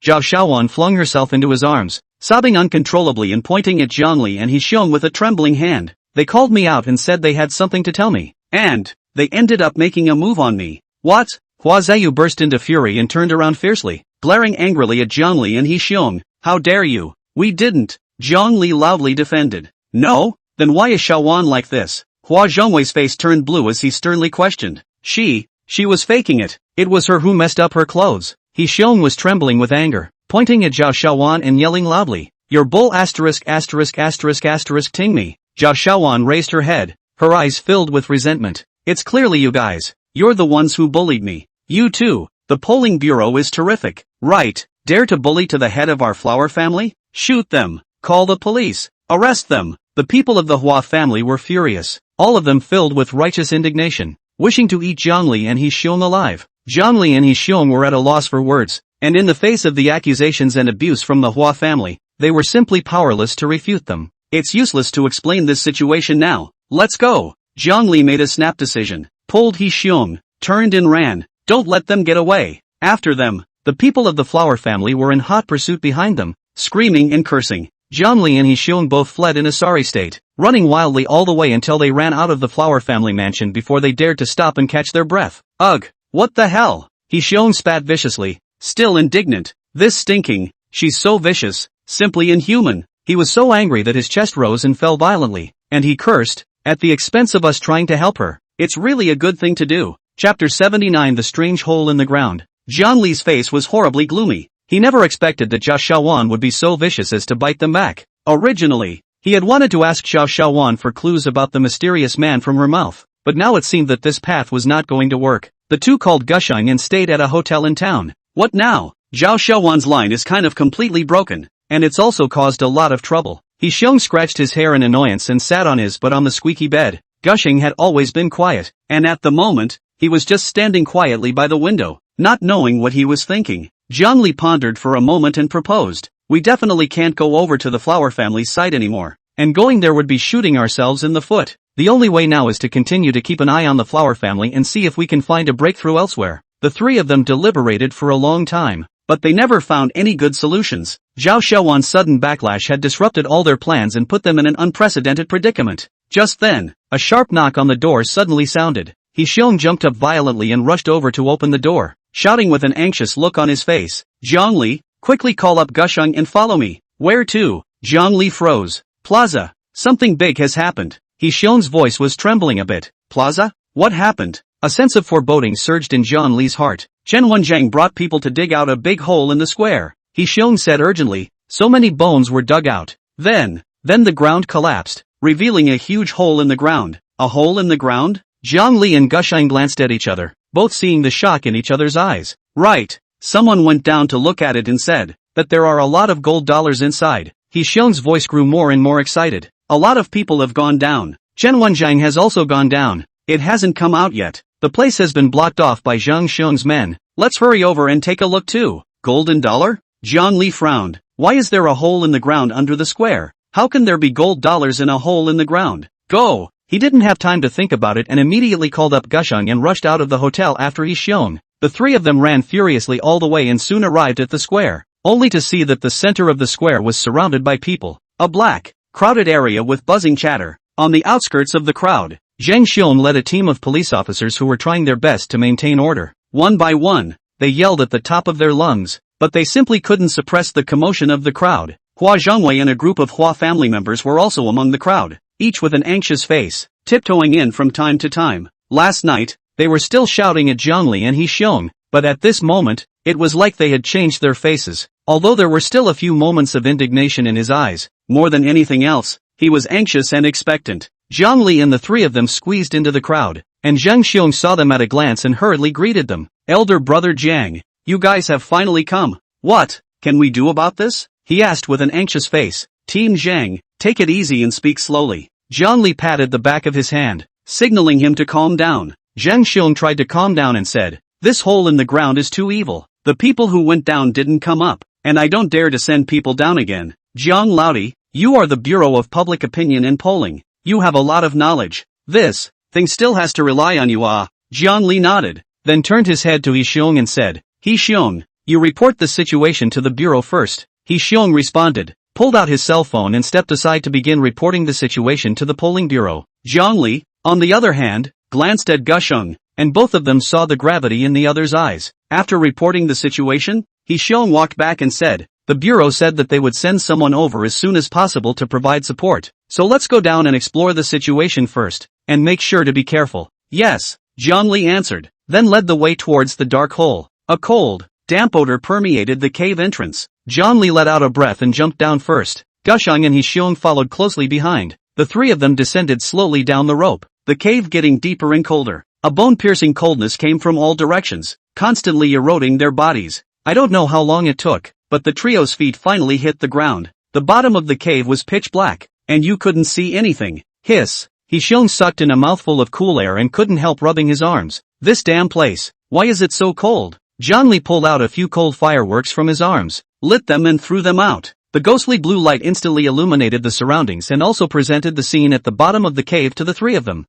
Xiaowan flung herself into his arms, sobbing uncontrollably and pointing at Zhang Li and He Xiong with a trembling hand. They called me out and said they had something to tell me. And they ended up making a move on me. What? Hua Ziyu burst into fury and turned around fiercely, glaring angrily at Zhang Li and He Xiong. How dare you? We didn't. Zhang Li loudly defended. No? Then why is Xiaowan like this? Hua Zhengwei's face turned blue as he sternly questioned. She was faking it. It was her who messed up her clothes. He Xiong was trembling with anger, pointing at Zhao Xiaowan and yelling loudly. Your bull ****** ting me. Zhao Xiaowan raised her head, her eyes filled with resentment. It's clearly you guys. You're the ones who bullied me. You too. The polling bureau is terrific. Right. Dare to bully to the head of our flower family? Shoot them. Call the police. Arrest them. The people of the Hua family were furious, all of them filled with righteous indignation, wishing to eat Zhang Li and He Xiong alive. Zhang Li and He Xiong were at a loss for words, and in the face of the accusations and abuse from the Hua family, they were simply powerless to refute them. It's useless to explain this situation now. Let's go. Zhang Li made a snap decision, pulled He Xiong, turned and ran. Don't let them get away. After them, the people of the flower family were in hot pursuit behind them, screaming and cursing. Zhang Li and He Xiong both fled in a sorry state, running wildly all the way until they ran out of the flower family mansion before they dared to stop and catch their breath. Ugh! What the hell? He Xiong spat viciously, still indignant. This stinking, she's so vicious, simply inhuman. He was so angry that his chest rose and fell violently, and he cursed, at the expense of us trying to help her. It's really a good thing to do. Chapter 79 The Strange Hole in the Ground. Zhang Li's face was horribly gloomy. He never expected that Zhao Xiaowan would be so vicious as to bite them back. Originally, he had wanted to ask Zhao Xiaowan for clues about the mysterious man from her mouth, but now it seemed that this path was not going to work. The two called Gusheng and stayed at a hotel in town. What now? Zhao Xiaowan's line is kind of completely broken, and it's also caused a lot of trouble. He Xiong scratched his hair in annoyance and sat on his butt on the squeaky bed. Gusheng had always been quiet, and at the moment, he was just standing quietly by the window, not knowing what he was thinking. Zhang Li pondered for a moment and proposed, we definitely can't go over to the flower family's site anymore, and going there would be shooting ourselves in the foot. The only way now is to continue to keep an eye on the flower family and see if we can find a breakthrough elsewhere. The three of them deliberated for a long time, but they never found any good solutions. Zhao Xiaowan's sudden backlash had disrupted all their plans and put them in an unprecedented predicament. Just then, a sharp knock on the door suddenly sounded. Xiong jumped up violently and rushed over to open the door, shouting with an anxious look on his face, "Zhongli, quickly call up Gusheng and follow me." "Where to?" Zhongli froze. "Plaza. Something big has happened." Xiong's voice was trembling a bit. "Plaza? What happened?" A sense of foreboding surged in Zhongli's heart. Chen Wenjiang brought people to dig out a big hole in the square. Xiong said urgently. So many bones were dug out. Then the ground collapsed, revealing a huge hole in the ground. A hole in the ground? Zhongli and Gusheng glanced at each other, both seeing the shock in each other's eyes. "Right." Someone went down to look at it and said that there are a lot of gold dollars inside. Xiong's voice grew more and more excited. "A lot of people have gone down. Chen Wenjiang has also gone down. It hasn't come out yet. The place has been blocked off by Zhang Xiong's men. Let's hurry over and take a look too." "Golden dollar?" Zhongli frowned. "Why is there a hole in the ground under the square? How can there be gold dollars in a hole in the ground? Go!" He didn't have time to think about it and immediately called up Gusheng and rushed out of the hotel after Xiong. The three of them ran furiously all the way and soon arrived at the square, only to see that the center of the square was surrounded by people. A black, crowded area with buzzing chatter. On the outskirts of the crowd, Zhang Xiong led a team of police officers who were trying their best to maintain order. One by one, they yelled at the top of their lungs, but they simply couldn't suppress the commotion of the crowd. Hua Zhongwei and a group of Hua family members were also among the crowd, each with an anxious face, tiptoeing in from time to time. Last night, they were still shouting at Zhongli and Xiong, but at this moment, it was like they had changed their faces. Although there were still a few moments of indignation in his eyes, more than anything else, he was anxious and expectant. Zhongli and the three of them squeezed into the crowd, and Zhang Xiong saw them at a glance and hurriedly greeted them. "Elder brother Jiang, you guys have finally come. What can we do about this?" he asked with an anxious face. "Team Zhang, take it easy and speak slowly." Zhongli patted the back of his hand, signaling him to calm down. Zhang Xiong tried to calm down and said, "This hole in the ground is too evil. The people who went down didn't come up, and I don't dare to send people down again. Jiang Laodi, you are the Bureau of Public Opinion and Polling. You have a lot of knowledge. This thing still has to rely on you." Jiang Li nodded, then turned his head to Xiong and said, "Xiong, you report the situation to the bureau first." Xiong responded, pulled out his cell phone and stepped aside to begin reporting the situation to the polling bureau. Jiang Li, on the other hand, glanced at Gusheng, and both of them saw the gravity in the other's eyes. After reporting the situation, Xiong walked back and said, "The bureau said that they would send someone over as soon as possible to provide support. So let's go down and explore the situation first, and make sure to be careful." "Yes," Jiang Li answered, then led the way towards the dark hole. A cold, damp odor permeated the cave entrance. Jiang Li let out a breath and jumped down first. Gusheng and Xiong followed closely behind. The three of them descended slowly down the rope, the cave getting deeper and colder. A bone-piercing coldness came from all directions, constantly eroding their bodies. I don't know how long it took, but the trio's feet finally hit the ground. The bottom of the cave was pitch black, and you couldn't see anything. Hiss. Xiong sucked in a mouthful of cool air and couldn't help rubbing his arms. "This damn place, why is it so cold?" Zhongli pulled out a few cold fireworks from his arms, lit them and threw them out. The ghostly blue light instantly illuminated the surroundings and also presented the scene at the bottom of the cave to the three of them.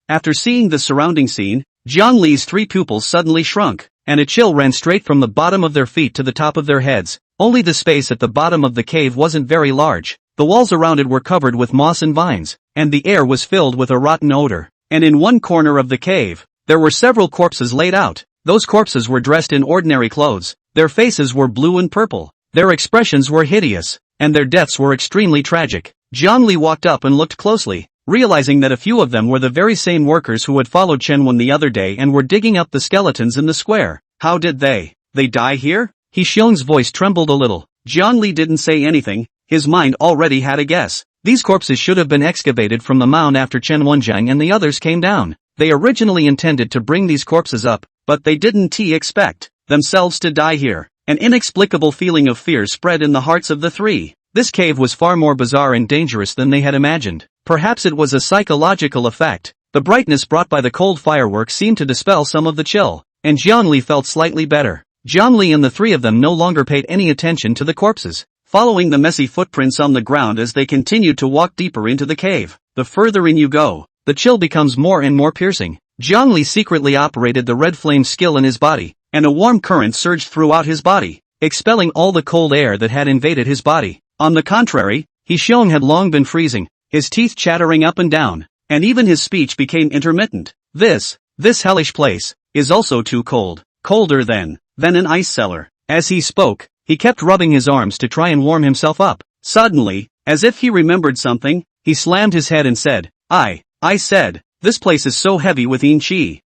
After seeing the surrounding scene, Jiang Li's three pupils suddenly shrunk, and a chill ran straight from the bottom of their feet to the top of their heads. Only the space at the bottom of the cave wasn't very large. The walls around it were covered with moss and vines, and the air was filled with a rotten odor. And in one corner of the cave, there were several corpses laid out. Those corpses were dressed in ordinary clothes. Their faces were blue and purple. Their expressions were hideous, and their deaths were extremely tragic. Jiang Li walked up and looked closely, realizing that a few of them were the very same workers who had followed Chen Wen the other day and were digging up the skeletons in the square. "How did they die here?" Xiong's voice trembled a little. Jiang Li didn't say anything, his mind already had a guess. These corpses should have been excavated from the mound after Chen Wenjiang and the others came down. They originally intended to bring these corpses up, but they didn't expect themselves to die here. An inexplicable feeling of fear spread in the hearts of the three. This cave was far more bizarre and dangerous than they had imagined. Perhaps it was a psychological effect. The brightness brought by the cold fireworks seemed to dispel some of the chill, and Jiang Li felt slightly better. Jiang Li and the three of them no longer paid any attention to the corpses, following the messy footprints on the ground as they continued to walk deeper into the cave. The further in you go, the chill becomes more and more piercing. Jiang Li secretly operated the red flame skill in his body, and a warm current surged throughout his body, expelling all the cold air that had invaded his body. On the contrary, Xiong had long been freezing, his teeth chattering up and down, and even his speech became intermittent. This hellish place, is also too cold, colder than an ice cellar. As he spoke, he kept rubbing his arms to try and warm himself up. Suddenly, as if he remembered something, he slammed his head and said, I said, this place is so heavy with chi.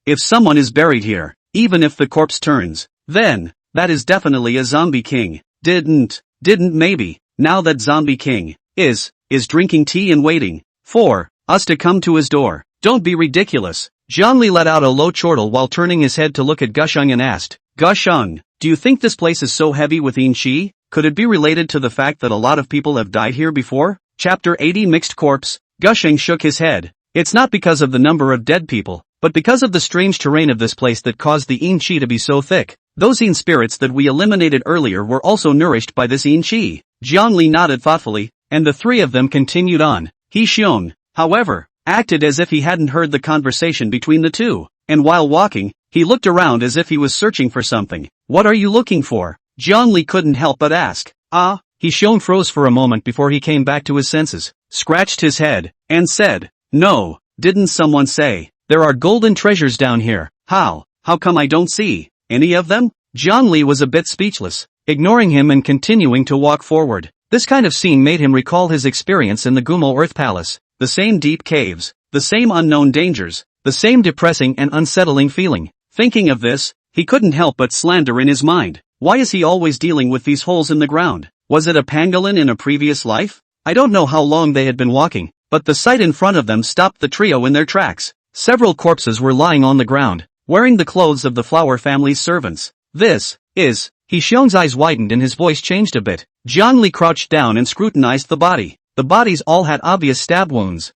If someone is buried here, even if the corpse turns, then, that is definitely a zombie king. Didn't maybe, now that zombie king, is drinking tea and waiting for us to come to his door. Don't be ridiculous. Zhongli let out a low chortle while turning his head to look at Gusheng and asked, Gusheng, do you think this place is so heavy with chi? Could it be related to the fact that a lot of people have died here before? Chapter 80 Mixed Corpse. Gusheng shook his head. It's not because of the number of dead people, but because of the strange terrain of this place that caused the chi to be so thick. Those spirits that we eliminated earlier were also nourished by this chi. Zhongli nodded thoughtfully, and the three of them continued on. He Xiong, however, acted as if he hadn't heard the conversation between the two, and while walking, he looked around as if he was searching for something. What are you looking for? Zhongli couldn't help but ask. He Xiong froze for a moment before he came back to his senses, scratched his head, and said, No, didn't someone say, there are golden treasures down here? How come I don't see any of them? Zhongli was a bit speechless, ignoring him and continuing to walk forward. This kind of scene made him recall his experience in the Gumo Earth Palace. The same deep caves, the same unknown dangers, the same depressing and unsettling feeling. Thinking of this, he couldn't help but slander in his mind. Why is he always dealing with these holes in the ground? Was it a pangolin in a previous life? I don't know how long they had been walking, but the sight in front of them stopped the trio in their tracks. Several corpses were lying on the ground, wearing the clothes of the Flower family's servants. He Xiong's eyes widened and his voice changed a bit. Zhongli crouched down and scrutinized the body. The bodies all had obvious stab wounds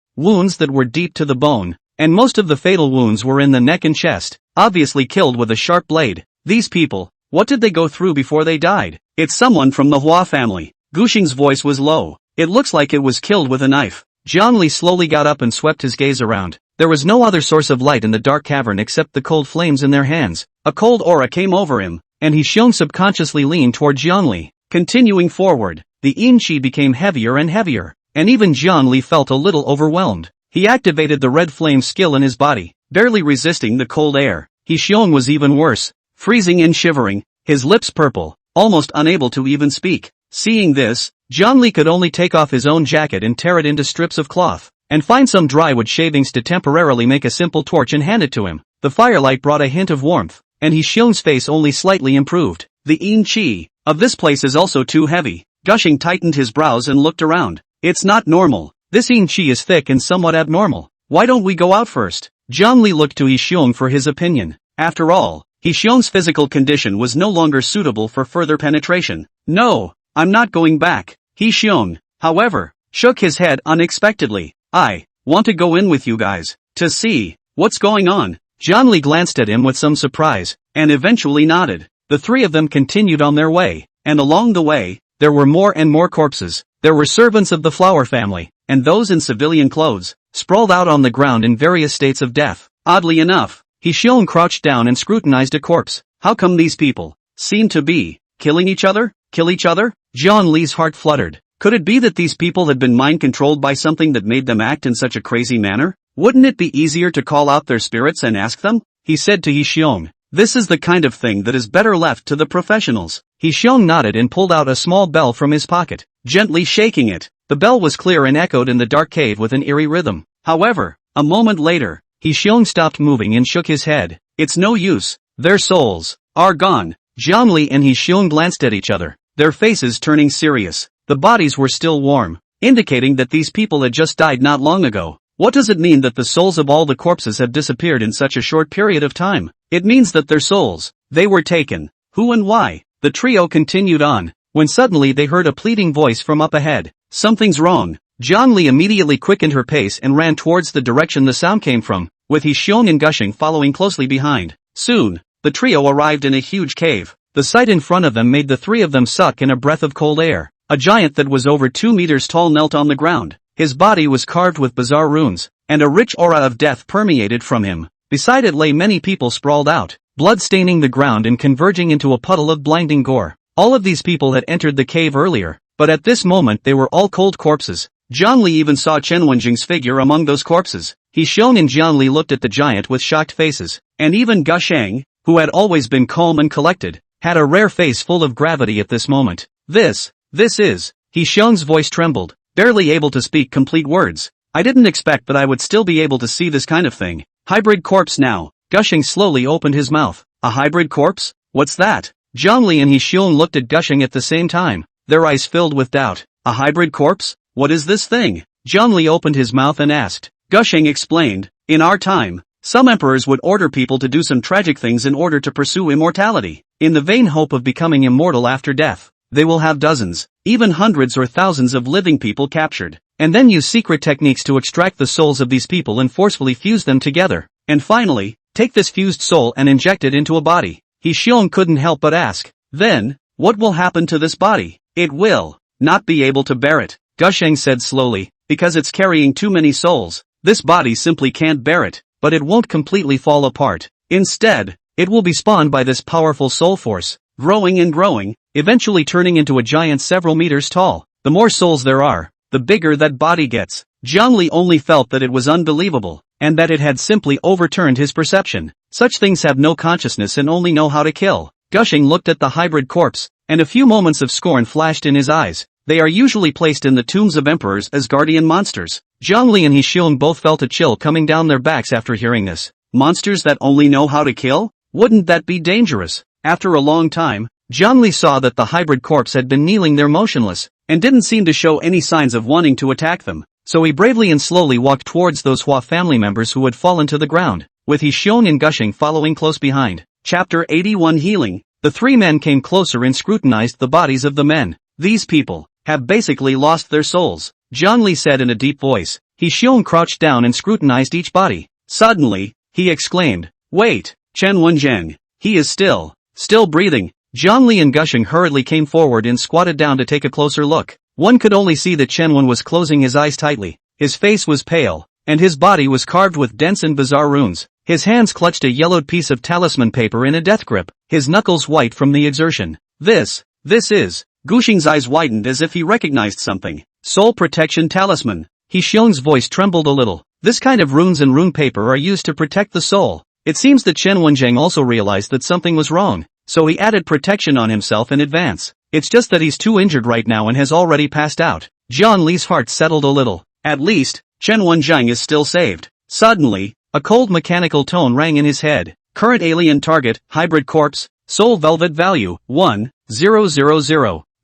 that were deep to the bone, and most of the fatal wounds were in the neck and chest, obviously killed with a sharp blade. These people, what did they go through before they died? It's someone from the Hua family. Gushing's voice was low. It looks like it was killed with a knife. Zhongli slowly got up and swept his gaze around. There was no other source of light in the dark cavern except the cold flames in their hands. A cold aura came over him, and he Xiong subconsciously leaned toward Zhongli. Continuing forward, the chi became heavier and heavier, and even Zhongli felt a little overwhelmed. He activated the red flame skill in his body, barely resisting the cold air. He Xiong was even worse, freezing and shivering, his lips purple, almost unable to even speak. Seeing this, Zhongli could only take off his own jacket and tear it into strips of cloth, and find some dry wood shavings to temporarily make a simple torch and hand it to him. The firelight brought a hint of warmth, and he Xiong's face only slightly improved. The chi of this place is also too heavy. Gushing tightened his brows and looked around. It's not normal. This chi is thick and somewhat abnormal. Why don't we go out first? Zhongli looked to He Xiong for his opinion. After all, He Xiong's physical condition was no longer suitable for further penetration. No, I'm not going back. He Xiong, however, shook his head unexpectedly. I want to go in with you guys, to see what's going on. Zhongli glanced at him with some surprise, and eventually nodded. The three of them continued on their way, and along the way, there were more and more corpses. There were servants of the Flower family, and those in civilian clothes, sprawled out on the ground in various states of death. Oddly enough, He Xiong crouched down and scrutinized a corpse. How come these people seem to be killing each other? Kill each other? Zhongli's heart fluttered. Could it be that these people had been mind-controlled by something that made them act in such a crazy manner? Wouldn't it be easier to call out their spirits and ask them? He said to He Xiong. This is the kind of thing that is better left to the professionals. He Xiong nodded and pulled out a small bell from his pocket, gently shaking it. The bell was clear and echoed in the dark cave with an eerie rhythm. However, a moment later, He Xiong stopped moving and shook his head. It's no use. Their souls are gone. Zhongli and He Xiong glanced at each other, their faces turning serious. The bodies were still warm, indicating that these people had just died not long ago. What does it mean that the souls of all the corpses have disappeared in such a short period of time? It means that their souls, they were taken. Who and why? The trio continued on, when suddenly they heard a pleading voice from up ahead. Something's wrong. Zhongli immediately quickened her pace and ran towards the direction the sound came from, with He Xiong and Gushing following closely behind. Soon, the trio arrived in a huge cave. The sight in front of them made the three of them suck in a breath of cold air. A giant that was over 2 meters tall knelt on the ground. His body was carved with bizarre runes, and a rich aura of death permeated from him. Beside it lay many people sprawled out, blood staining the ground and converging into a puddle of blinding gore. All of these people had entered the cave earlier, but at this moment they were all cold corpses. Jiang Li even saw Chen Wenjing's figure among those corpses. He Xiong and Jiang Li looked at the giant with shocked faces, and even Gu Sheng, who had always been calm and collected, had a rare face full of gravity at this moment. This is, He Xiong's voice trembled, barely able to speak complete words. I didn't expect that I would still be able to see this kind of thing. Hybrid corpse now. Gushing slowly opened his mouth. A hybrid corpse? What's that? Jiang Li and He Xiong looked at Gushing at the same time, their eyes filled with doubt. A hybrid corpse? What is this thing? Jiang Li opened his mouth and asked. Gushing explained, in our time, some emperors would order people to do some tragic things in order to pursue immortality. In the vain hope of becoming immortal after death, they will have dozens, even hundreds or thousands of living people captured, and then use secret techniques to extract the souls of these people and forcefully fuse them together. And finally, take this fused soul and inject it into a body. He Xiong couldn't help but ask, then, what will happen to this body? It will not be able to bear it, Gusheng said slowly, because it's carrying too many souls. This body simply can't bear it, but it won't completely fall apart. Instead, it will be spawned by this powerful soul force, growing and growing, eventually turning into a giant several meters tall. The more souls there are, the bigger that body gets. Jiang Li only felt that it was unbelievable, and that it had simply overturned his perception. Such things have no consciousness and only know how to kill. Gushing looked at the hybrid corpse, and a few moments of scorn flashed in his eyes. They are usually placed in the tombs of emperors as guardian monsters. Jiang Li and He Xiong both felt a chill coming down their backs after hearing this. Monsters that only know how to kill? Wouldn't that be dangerous? After a long time, Jiang Li saw that the hybrid corpse had been kneeling there motionless, and didn't seem to show any signs of wanting to attack them. So he bravely and slowly walked towards those Hua family members who had fallen to the ground, with He Xiong and Gushing following close behind. Chapter 81 Healing. The three men came closer and scrutinized the bodies of the men. These people have basically lost their souls, Jiang Li said in a deep voice. He Xiong crouched down and scrutinized each body. Suddenly, he exclaimed, wait, Chen Wenjing. He is still breathing. Jiang Li and Gushing hurriedly came forward and squatted down to take a closer look. One could only see that Chen Wen was closing his eyes tightly. His face was pale, and his body was carved with dense and bizarre runes. His hands clutched a yellowed piece of talisman paper in a death grip, his knuckles white from the exertion. This is. Gushing's eyes widened as if he recognized something. Soul protection talisman. He Xiong's voice trembled a little. This kind of runes and rune paper are used to protect the soul. It seems that Chen Wenjing also realized that something was wrong, so he added protection on himself in advance. It's just that he's too injured right now and has already passed out. Jiang Li's heart settled a little. At least, Chen Wenjing is still saved. Suddenly, a cold mechanical tone rang in his head. Current alien target, hybrid corpse, soul velvet value, 1000.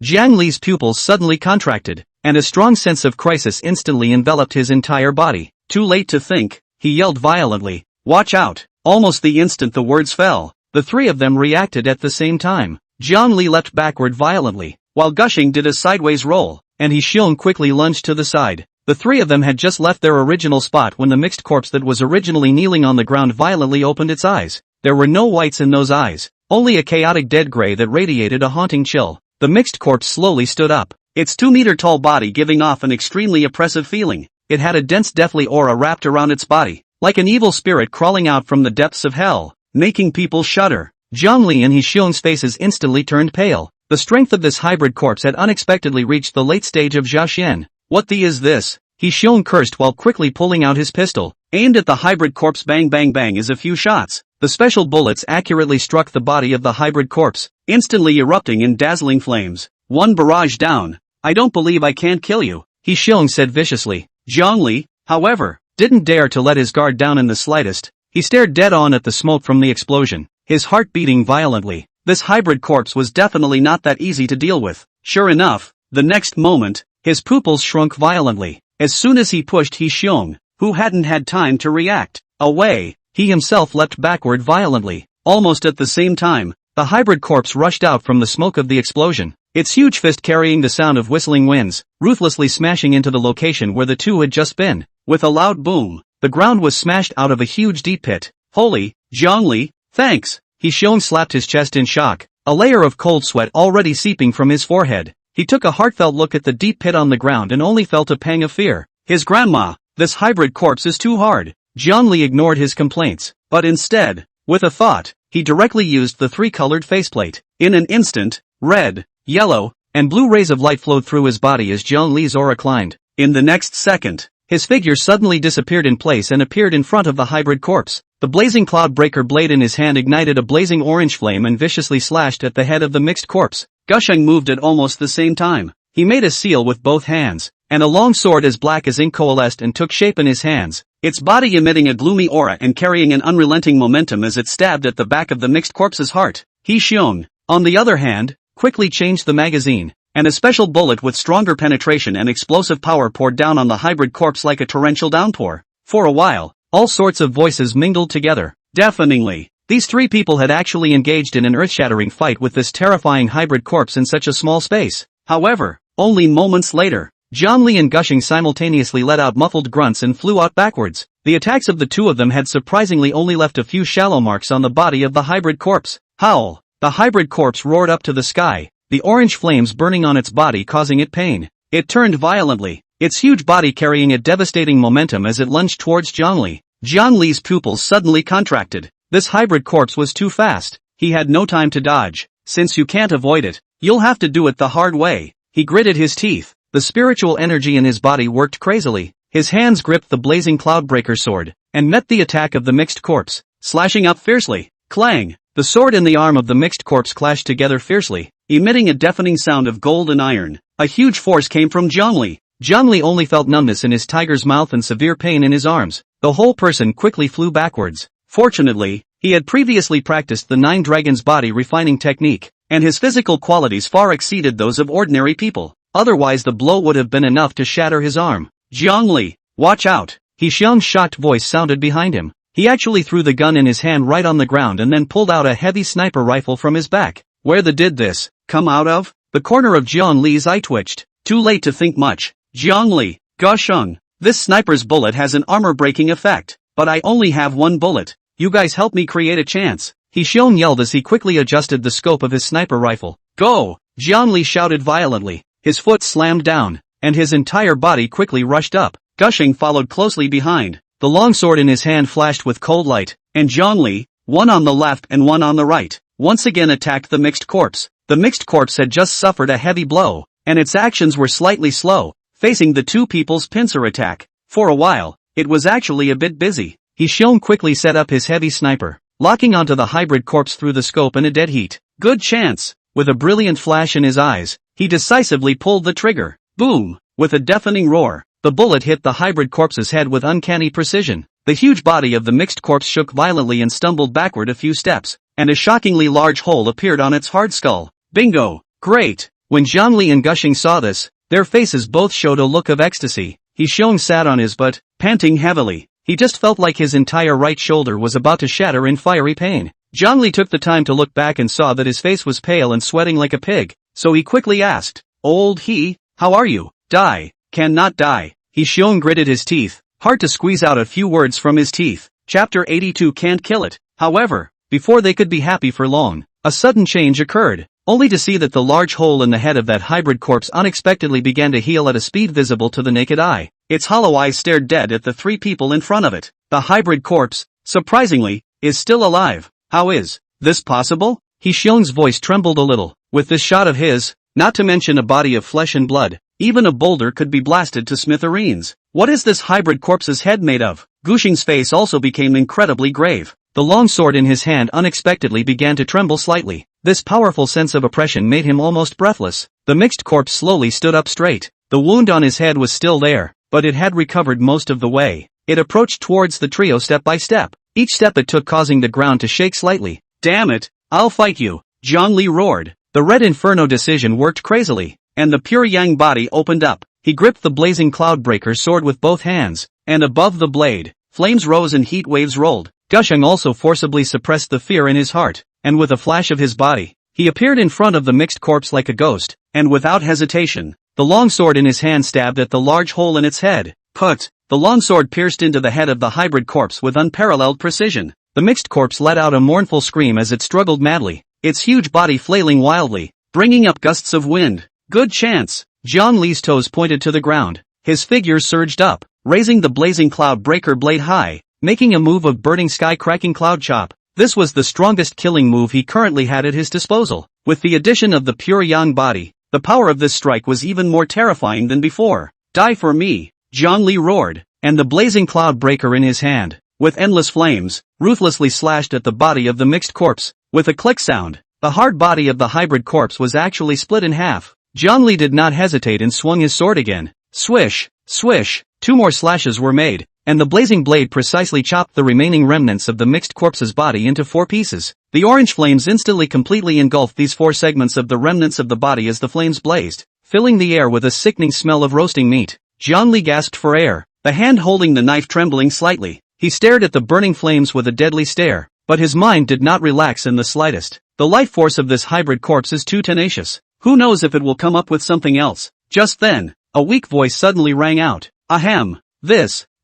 Jiang Li's pupils suddenly contracted, and a strong sense of crisis instantly enveloped his entire body. Too late to think, he yelled violently. Watch out! Almost the instant the words fell, the three of them reacted at the same time. Jiang Li leapt backward violently, while Gushing did a sideways roll, and He Xiong quickly lunged to the side. The three of them had just left their original spot when the mixed corpse that was originally kneeling on the ground violently opened its eyes. There were no whites in those eyes, only a chaotic dead gray that radiated a haunting chill. The mixed corpse slowly stood up, its 2-meter-tall body giving off an extremely oppressive feeling. It had a dense deathly aura wrapped around its body, like an evil spirit crawling out from the depths of hell, making people shudder. Jiang Li and He Xiong's faces instantly turned pale. The strength of this hybrid corpse had unexpectedly reached the late stage of Jiaxian. What the is this? He Xiong cursed while quickly pulling out his pistol, aimed at the hybrid corpse. Bang bang bang as a few shots. The special bullets accurately struck the body of the hybrid corpse, instantly erupting in dazzling flames. One barrage down. I don't believe I can't kill you, He Xiong said viciously. Jiang Li, however, didn't dare to let his guard down in the slightest. He stared dead on at the smoke from the explosion, his heart beating violently. This hybrid corpse was definitely not that easy to deal with. Sure enough, the next moment, his pupils shrunk violently. As soon as he pushed He Xiong, who hadn't had time to react, away, he himself leapt backward violently. Almost at the same time, the hybrid corpse rushed out from the smoke of the explosion, its huge fist carrying the sound of whistling winds, ruthlessly smashing into the location where the two had just been. With a loud boom, the ground was smashed out of a huge deep pit. Holy, Jiang Li, thanks! He Xiong slapped his chest in shock, a layer of cold sweat already seeping from his forehead. He took a heartfelt look at the deep pit on the ground and only felt a pang of fear. His grandma, this hybrid corpse is too hard. Jiang Li ignored his complaints, but instead, with a thought, he directly used the three-colored faceplate. In an instant, red, yellow, and blue rays of light flowed through his body as Jiang Li's aura climbed. In the next second, his figure suddenly disappeared in place and appeared in front of the hybrid corpse. The blazing cloud breaker blade in his hand ignited a blazing orange flame and viciously slashed at the head of the mixed corpse. Gusheng moved at almost the same time. He made a seal with both hands, and a long sword as black as ink coalesced and took shape in his hands, its body emitting a gloomy aura and carrying an unrelenting momentum as it stabbed at the back of the mixed corpse's heart. He Xiong, on the other hand, quickly changed the magazine, and a special bullet with stronger penetration and explosive power poured down on the hybrid corpse like a torrential downpour. For a while, all sorts of voices mingled together, deafeningly. These three people had actually engaged in an earth-shattering fight with this terrifying hybrid corpse in such a small space. However, only moments later, Zhongli and Gushing simultaneously let out muffled grunts and flew out backwards. The attacks of the two of them had surprisingly only left a few shallow marks on the body of the hybrid corpse. Howl! The hybrid corpse roared up to the sky, the orange flames burning on its body causing it pain. It turned violently, its huge body carrying a devastating momentum as it lunged towards Zhongli. Zhongli's pupils suddenly contracted. This hybrid corpse was too fast. He had no time to dodge. Since you can't avoid it, you'll have to do it the hard way. He gritted his teeth. The spiritual energy in his body worked crazily. His hands gripped the blazing cloudbreaker sword, and met the attack of the mixed corpse, slashing up fiercely. Clang! The sword and the arm of the mixed corpse clashed together fiercely, emitting a deafening sound of gold and iron. A huge force came from Zhongli. Zhongli only felt numbness in his tiger's mouth and severe pain in his arms. The whole person quickly flew backwards. Fortunately, he had previously practiced the Nine Dragons body refining technique, and his physical qualities far exceeded those of ordinary people. Otherwise the blow would have been enough to shatter his arm. Zhongli, watch out! He Xiong's shocked voice sounded behind him. He actually threw the gun in his hand right on the ground and then pulled out a heavy sniper rifle from his back. Where the did this come out of? The corner of Zhongli's eye twitched. Too late to think much. Zhongli, Gusheng, this sniper's bullet has an armor-breaking effect, but I only have one bullet. You guys help me create a chance. He Xiong yelled as he quickly adjusted the scope of his sniper rifle. Go! Zhongli shouted violently. His foot slammed down, and his entire body quickly rushed up. Gusheng followed closely behind. The longsword in his hand flashed with cold light, and Zhongli, one on the left and one on the right, once again attacked the mixed corpse. The mixed corpse had just suffered a heavy blow, and its actions were slightly slow, facing the two people's pincer attack. For a while, it was actually a bit busy. He Xiong quickly set up his heavy sniper, locking onto the hybrid corpse through the scope in a dead heat. Good chance! With a brilliant flash in his eyes, he decisively pulled the trigger. Boom! With a deafening roar, the bullet hit the hybrid corpse's head with uncanny precision. The huge body of the mixed corpse shook violently and stumbled backward a few steps, and a shockingly large hole appeared on its hard skull. Bingo! Great! When Zhongli and Gushing saw this, their faces both showed a look of ecstasy. He Xiong sat on his butt, panting heavily. He just felt like his entire right shoulder was about to shatter in fiery pain. Zhongli took the time to look back and saw that his face was pale and sweating like a pig, so he quickly asked, Old he, how are you? Die. Cannot die. He Xiong gritted his teeth, hard to squeeze out a few words from his teeth. Chapter 82 Can't kill it. However, before they could be happy for long, a sudden change occurred, only to see that the large hole in the head of that hybrid corpse unexpectedly began to heal at a speed visible to the naked eye. Its hollow eyes stared dead at the three people in front of it. The hybrid corpse, surprisingly, is still alive. How is this possible? He Xiong's voice trembled a little. With this shot of his, not to mention a body of flesh and blood, even a boulder could be blasted to smithereens. What is this hybrid corpse's head made of? Gushing's face also became incredibly grave. The long sword in his hand unexpectedly began to tremble slightly. This powerful sense of oppression made him almost breathless. The mixed corpse slowly stood up straight. The wound on his head was still there, but it had recovered most of the way. It approached towards the trio step by step, each step it took causing the ground to shake slightly. Damn it, I'll fight you, Zhongli roared. The red inferno decision worked crazily, and the pure yang body opened up. He gripped the blazing cloudbreaker sword with both hands, and above the blade, flames rose and heat waves rolled. Gusheng also forcibly suppressed the fear in his heart, and with a flash of his body, he appeared in front of the mixed corpse like a ghost, and without hesitation, the long sword in his hand stabbed at the large hole in its head. Put! The long sword pierced into the head of the hybrid corpse with unparalleled precision. The mixed corpse let out a mournful scream as it struggled madly, its huge body flailing wildly, bringing up gusts of wind. Good chance! Zhongli's toes pointed to the ground. His figure surged up, raising the blazing cloud breaker blade high, making a move of burning sky-cracking cloud chop. This was the strongest killing move he currently had at his disposal. With the addition of the pure yang body, the power of this strike was even more terrifying than before. Die for me, Jiang Li roared, and the blazing cloud breaker in his hand, with endless flames, ruthlessly slashed at the body of the mixed corpse. With a click sound, the hard body of the hybrid corpse was actually split in half. Jiang Li did not hesitate and swung his sword again. Swish, swish, 2 more slashes were made, and the blazing blade precisely chopped the remaining remnants of the mixed corpse's body into 4 pieces. The orange flames instantly completely engulfed these 4 segments of the remnants of the body as the flames blazed, filling the air with a sickening smell of roasting meat. Jiang Li gasped for air, the hand holding the knife trembling slightly. He stared at the burning flames with a deadly stare, but his mind did not relax in the slightest. The life force of this hybrid corpse is too tenacious. Who knows if it will come up with something else? Just then, a weak voice suddenly rang out. Ahem.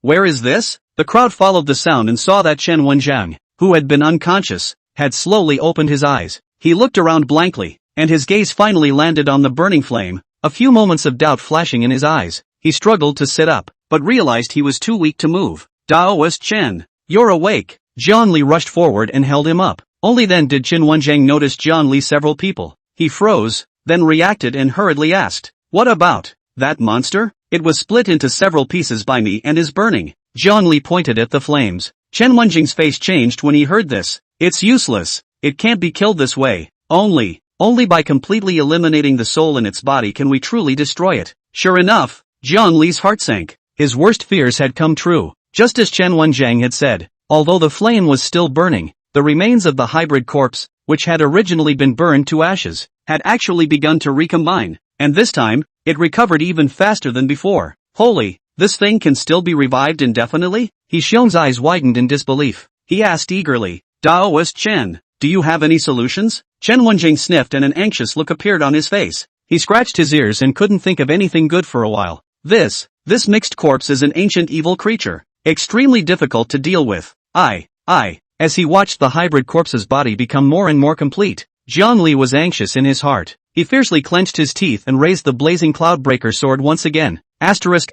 Where is this? The crowd followed the sound and saw that Chen Wenjiang, who had been unconscious, had slowly opened his eyes. He looked around blankly, and his gaze finally landed on the burning flame, a few moments of doubt flashing in his eyes. He struggled to sit up, but realized he was too weak to move. Daoist Chen, you're awake. Jiang Li rushed forward and held him up. Only then did Chen Wenjiang notice Jiang Li. Several people. He froze, then reacted and hurriedly asked, "What about that monster? It was split into several pieces by me and is burning." Jiang Li pointed at the flames. Chen Wenjiang's face changed when he heard this. "It's useless. It can't be killed this way. Only by completely eliminating the soul in its body can we truly destroy it." Sure enough, Jiang Li's heart sank. His worst fears had come true. Just as Chen Wenjiang had said, although the flame was still burning, the remains of the hybrid corpse, which had originally been burned to ashes, had actually begun to recombine, and this time, it recovered even faster than before. Holy, this thing can still be revived indefinitely? He Xiong's eyes widened in disbelief. He asked eagerly, "Daoist Chen, do you have any solutions?" Chen Wenjing sniffed and an anxious look appeared on his face. He scratched his ears and couldn't think of anything good for a while. This mixed corpse is an ancient evil creature, extremely difficult to deal with. As he watched the hybrid corpse's body become more and more complete, Jiang Li was anxious in his heart. He fiercely clenched his teeth and raised the blazing cloudbreaker sword once again. Asterisk.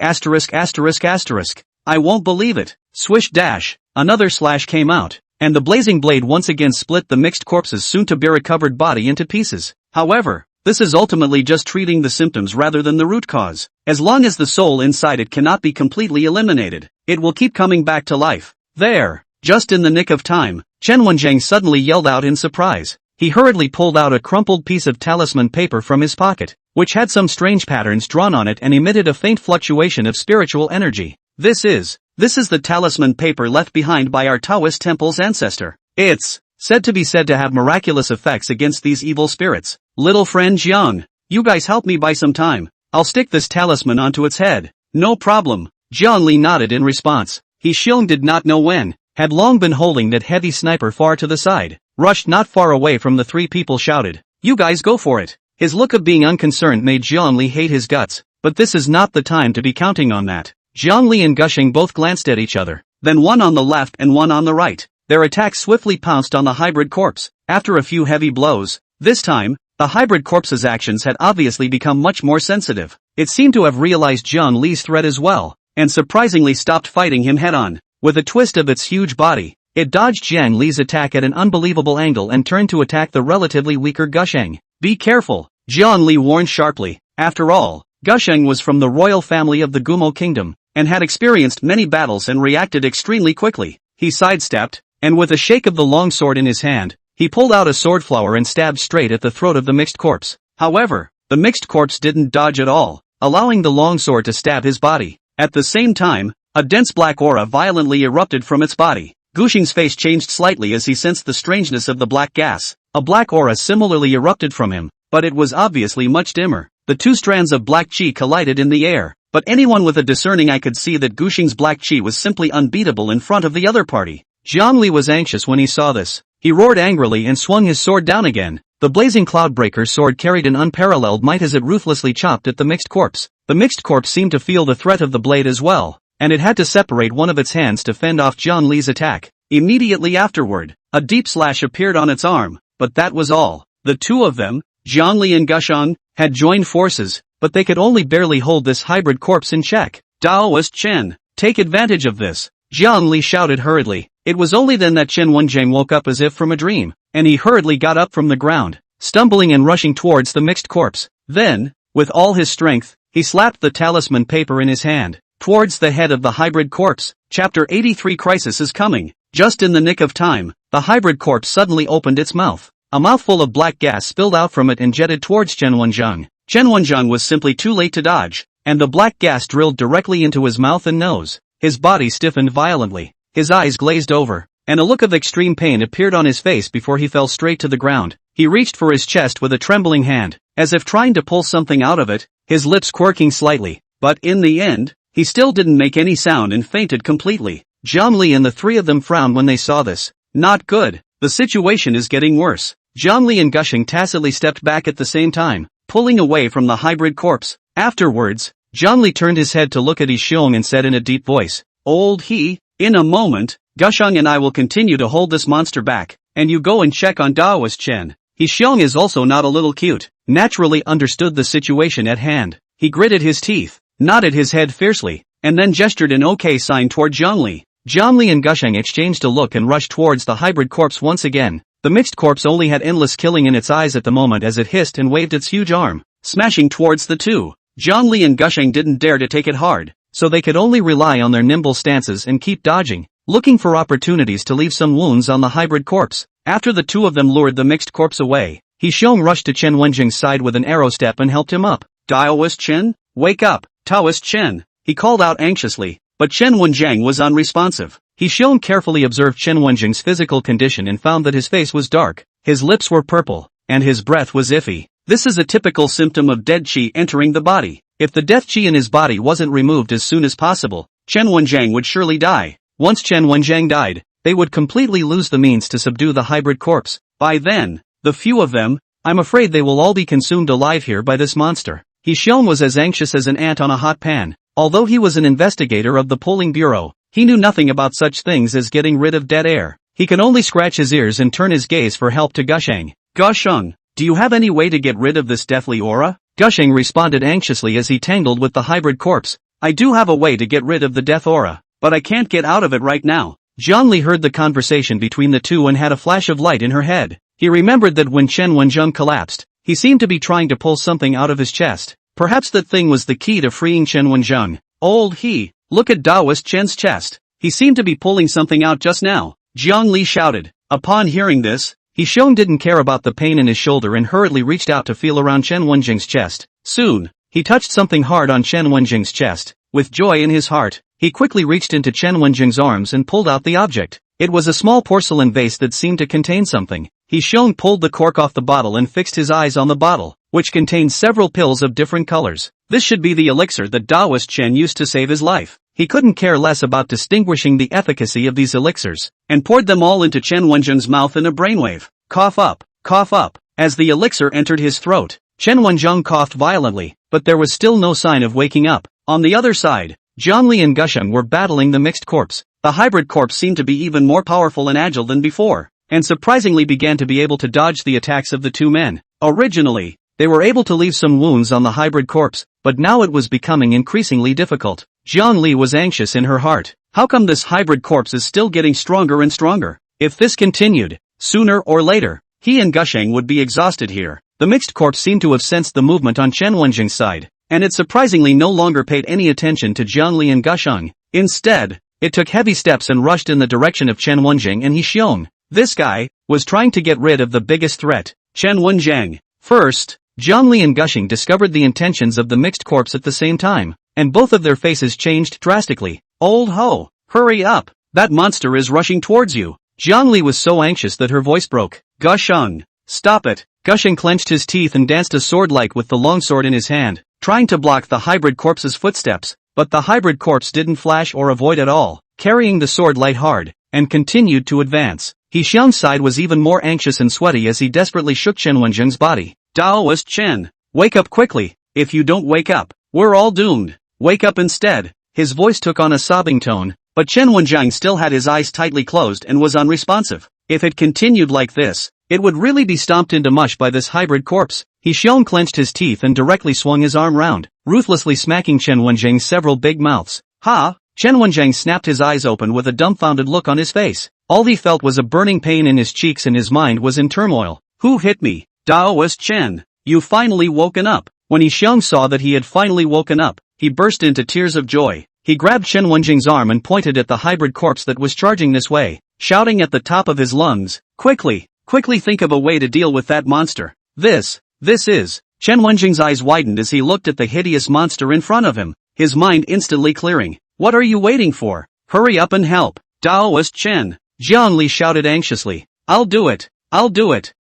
I won't believe it. Swish dash. Another slash came out, and the blazing blade once again split the mixed corpse's soon-to-be-recovered body into pieces. However, this is ultimately just treating the symptoms rather than the root cause. As long as the soul inside it cannot be completely eliminated, it will keep coming back to life. There. Just in the nick of time, Chen Wenjiang suddenly yelled out in surprise. He hurriedly pulled out a crumpled piece of talisman paper from his pocket, which had some strange patterns drawn on it and emitted a faint fluctuation of spiritual energy. This is the talisman paper left behind by our Taoist temple's ancestor. It's said to have miraculous effects against these evil spirits. Little friend Jiang, you guys help me buy some time. I'll stick this talisman onto its head. No problem. Jiang Li nodded in response. He Xiong did not know when, had long been holding that heavy sniper far to the side, rushed not far away from the 3 people shouted, "You guys go for it." His look of being unconcerned made Jiang Li hate his guts, but this is not the time to be counting on that. Jiang Li and Gushing both glanced at each other, then one on the left and one on the right. Their attack swiftly pounced on the hybrid corpse. After a few heavy blows, this time, the hybrid corpse's actions had obviously become much more sensitive. It seemed to have realized Jiang Li's threat as well, and surprisingly stopped fighting him head-on. With a twist of its huge body, it dodged Jiang Li's attack at an unbelievable angle and turned to attack the relatively weaker Gusheng. Be careful, Jiang Li warned sharply. After all, Gusheng was from the royal family of the Gumo kingdom, and had experienced many battles and reacted extremely quickly. He sidestepped, and with a shake of the long sword in his hand, he pulled out a sword flower and stabbed straight at the throat of the mixed corpse. However, the mixed corpse didn't dodge at all, allowing the long sword to stab his body. At the same time, a dense black aura violently erupted from its body. Gushing's face changed slightly as he sensed the strangeness of the black gas. A black aura similarly erupted from him, but it was obviously much dimmer. The 2 strands of black chi collided in the air, but anyone with a discerning eye could see that Gushing's black chi was simply unbeatable in front of the other party. Jiang Li was anxious when he saw this. He roared angrily and swung his sword down again. The blazing cloudbreaker sword carried an unparalleled might as it ruthlessly chopped at the mixed corpse. The mixed corpse seemed to feel the threat of the blade as well, and it had to separate one of its hands to fend off Jiang Li's attack. Immediately afterward, a deep slash appeared on its arm, but that was all. The 2 of them, Jiang Li and Gusheng, had joined forces, but they could only barely hold this hybrid corpse in check. Daoist Chen, take advantage of this, Jiang Li shouted hurriedly. It was only then that Chen Wenjiang woke up as if from a dream, and he hurriedly got up from the ground, stumbling and rushing towards the mixed corpse. Then, with all his strength, He slapped the talisman paper in his hand. Towards the head of the hybrid corpse. Chapter 83 Crisis is coming. Just in the nick of time, the hybrid corpse suddenly opened its mouth. A mouthful of black gas spilled out from it and jetted towards Chen Wenjing. Chen Wenjing was simply too late to dodge, and the black gas drilled directly into his mouth and nose. His body stiffened violently. His eyes glazed over, and a look of extreme pain appeared on his face before he fell straight to the ground. He reached for his chest with a trembling hand, as if trying to pull something out of it, his lips quirking slightly, but in the end, he still didn't make any sound and fainted completely. Zhang Li and the three of them frowned when they saw this. Not good. The situation is getting worse. Zhang Li and Gushing tacitly stepped back at the same time, pulling away from the hybrid corpse. Afterwards, Zhang Li turned his head to look at Yi Xiong and said in a deep voice, "Old He, in a moment, Gusheng and I will continue to hold this monster back, and you go and check on Daoist Chen." Yi Xiong is also not a little cute, naturally understood the situation at hand. He gritted his teeth, nodded his head fiercely, and then gestured an OK sign toward Zhang Li. Zhang Li and Gusheng exchanged a look and rushed towards the hybrid corpse once again. The mixed corpse only had endless killing in its eyes at the moment as it hissed and waved its huge arm, smashing towards the two. Zhang Li and Gusheng didn't dare to take it hard, so they could only rely on their nimble stances and keep dodging, looking for opportunities to leave some wounds on the hybrid corpse. After the two of them lured the mixed corpse away, Yi Xiong rushed to Chen Wenjing's side with an arrow step and helped him up. "Daoist Chen? Wake up, Taoist Chen," he called out anxiously, but Chen Wenjing was unresponsive. Yi Xiong carefully observed Chen Wenjing's physical condition and found that his face was dark, his lips were purple, and his breath was iffy. This is a typical symptom of dead qi entering the body. If the death qi in his body wasn't removed as soon as possible, Chen Wenjing would surely die. Once Chen Wenjing died, they would completely lose the means to subdue the hybrid corpse. By then, the few of them, I'm afraid they will all be consumed alive here by this monster. Yi Xiong was as anxious as an ant on a hot pan. Although he was an investigator of the polling bureau, he knew nothing about such things as getting rid of dead air. He could only scratch his ears and turn his gaze for help to Gusheng. "Gusheng, do you have any way to get rid of this deathly aura?" Gusheng responded anxiously as he tangled with the hybrid corpse. "I do have a way to get rid of the death aura, but I can't get out of it right now." Zhang Li heard the conversation between the two and had a flash of light in her head. He remembered that when Chen Wenjing collapsed, he seemed to be trying to pull something out of his chest. Perhaps that thing was the key to freeing Chen Wenjing. "Old He, look at Daoist Chen's chest. He seemed to be pulling something out just now," Zhang Li shouted. Upon hearing this, Yi Xiong didn't care about the pain in his shoulder and hurriedly reached out to feel around Chen Wenjing's chest. Soon, he touched something hard on Chen Wenjing's chest. With joy in his heart, he quickly reached into Chen Wenjing's arms and pulled out the object. It was a small porcelain vase that seemed to contain something. Yi Xiong pulled the cork off the bottle and fixed his eyes on the bottle, which contained several pills of different colors. This should be the elixir that Daoist Chen used to save his life. He couldn't care less about distinguishing the efficacy of these elixirs, and poured them all into Chen Wenjing's mouth in a brainwave. Cough up, cough up. As the elixir entered his throat, Chen Wenjing coughed violently, but there was still no sign of waking up. On the other side, Zhang Li and Gusheng were battling the mixed corpse. The hybrid corpse seemed to be even more powerful and agile than before, and surprisingly began to be able to dodge the attacks of the two men. Originally, they were able to leave some wounds on the hybrid corpse, but now it was becoming increasingly difficult. Zhang Li was anxious in her heart. How come this hybrid corpse is still getting stronger and stronger? If this continued, sooner or later, he and Gusheng would be exhausted here. The mixed corpse seemed to have sensed the movement on Chen Wenjing's side, and it surprisingly no longer paid any attention to Zhang Li and Gusheng. Instead, it took heavy steps and rushed in the direction of Chen Wenjing and Yi Xiong. This guy was trying to get rid of the biggest threat, Chen Wenjing. First, Zhang Li and Gusheng discovered the intentions of the mixed corpse at the same time, and both of their faces changed drastically. "Old ho, hurry up, that monster is rushing towards you." Zhang Li was so anxious that her voice broke. "Gusheng, stop it." Gusheng clenched his teeth and danced a sword-like with the longsword in his hand, trying to block the hybrid corpse's footsteps, but the hybrid corpse didn't flash or avoid at all, carrying the sword light hard, and continued to advance. Yi Xiong's side was even more anxious and sweaty as he desperately shook Chen Wenjing's body. "Daoist Chen, wake up quickly. If you don't wake up, we're all doomed. Wake up instead." His voice took on a sobbing tone, but Chen Wenjing still had his eyes tightly closed and was unresponsive. If it continued like this, it would really be stomped into mush by this hybrid corpse. Yi Xiong clenched his teeth and directly swung his arm round, ruthlessly smacking Chen Wenjing's several big mouths. "Ha!" Chen Wenjing snapped his eyes open with a dumbfounded look on his face. All he felt was a burning pain in his cheeks and his mind was in turmoil. "Who hit me?" "Daoist Chen, you've finally woken up." When Yi Xiong saw that he had finally woken up, he burst into tears of joy. He grabbed Chen Wenjing's arm and pointed at the hybrid corpse that was charging this way, shouting at the top of his lungs, "Quickly, quickly think of a way to deal with that monster. This is." Chen Wenjing's eyes widened as he looked at the hideous monster in front of him, his mind instantly clearing. "What are you waiting for? Hurry up and help." Daoist Chen, Jiang Li shouted anxiously. I'll do it.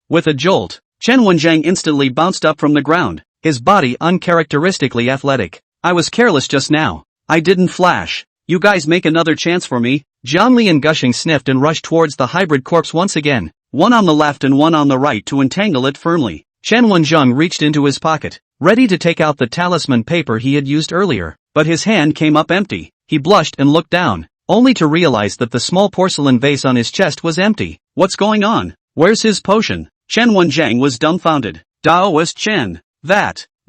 With a jolt, Chen Wenjing instantly bounced up from the ground, his body uncharacteristically athletic. "I was careless just now. I didn't flash. You guys make another chance for me." Jiang Li and Gushing sniffed and rushed towards the hybrid corpse once again, one on the left and one on the right to entangle it firmly. Chen Wenjing reached into his pocket, ready to take out the talisman paper he had used earlier, but his hand came up empty. He blushed and looked down, only to realize that the small porcelain vase on his chest was empty. What's going on? Where's his potion? Chen Wenjing was dumbfounded. Daoist Chen,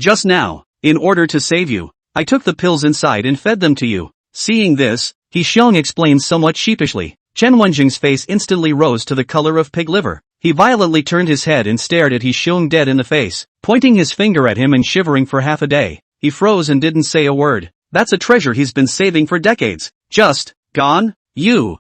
just now, in order to save you, I took the pills inside and fed them to you. Seeing this, Yi Xiong explained somewhat sheepishly. Chen Wenjing's face instantly rose to the color of pig liver. He violently turned his head and stared at Yi Xiong dead in the face, pointing his finger at him and shivering for half a day. He froze and didn't say a word. That's a treasure he's been saving for decades. Just gone? You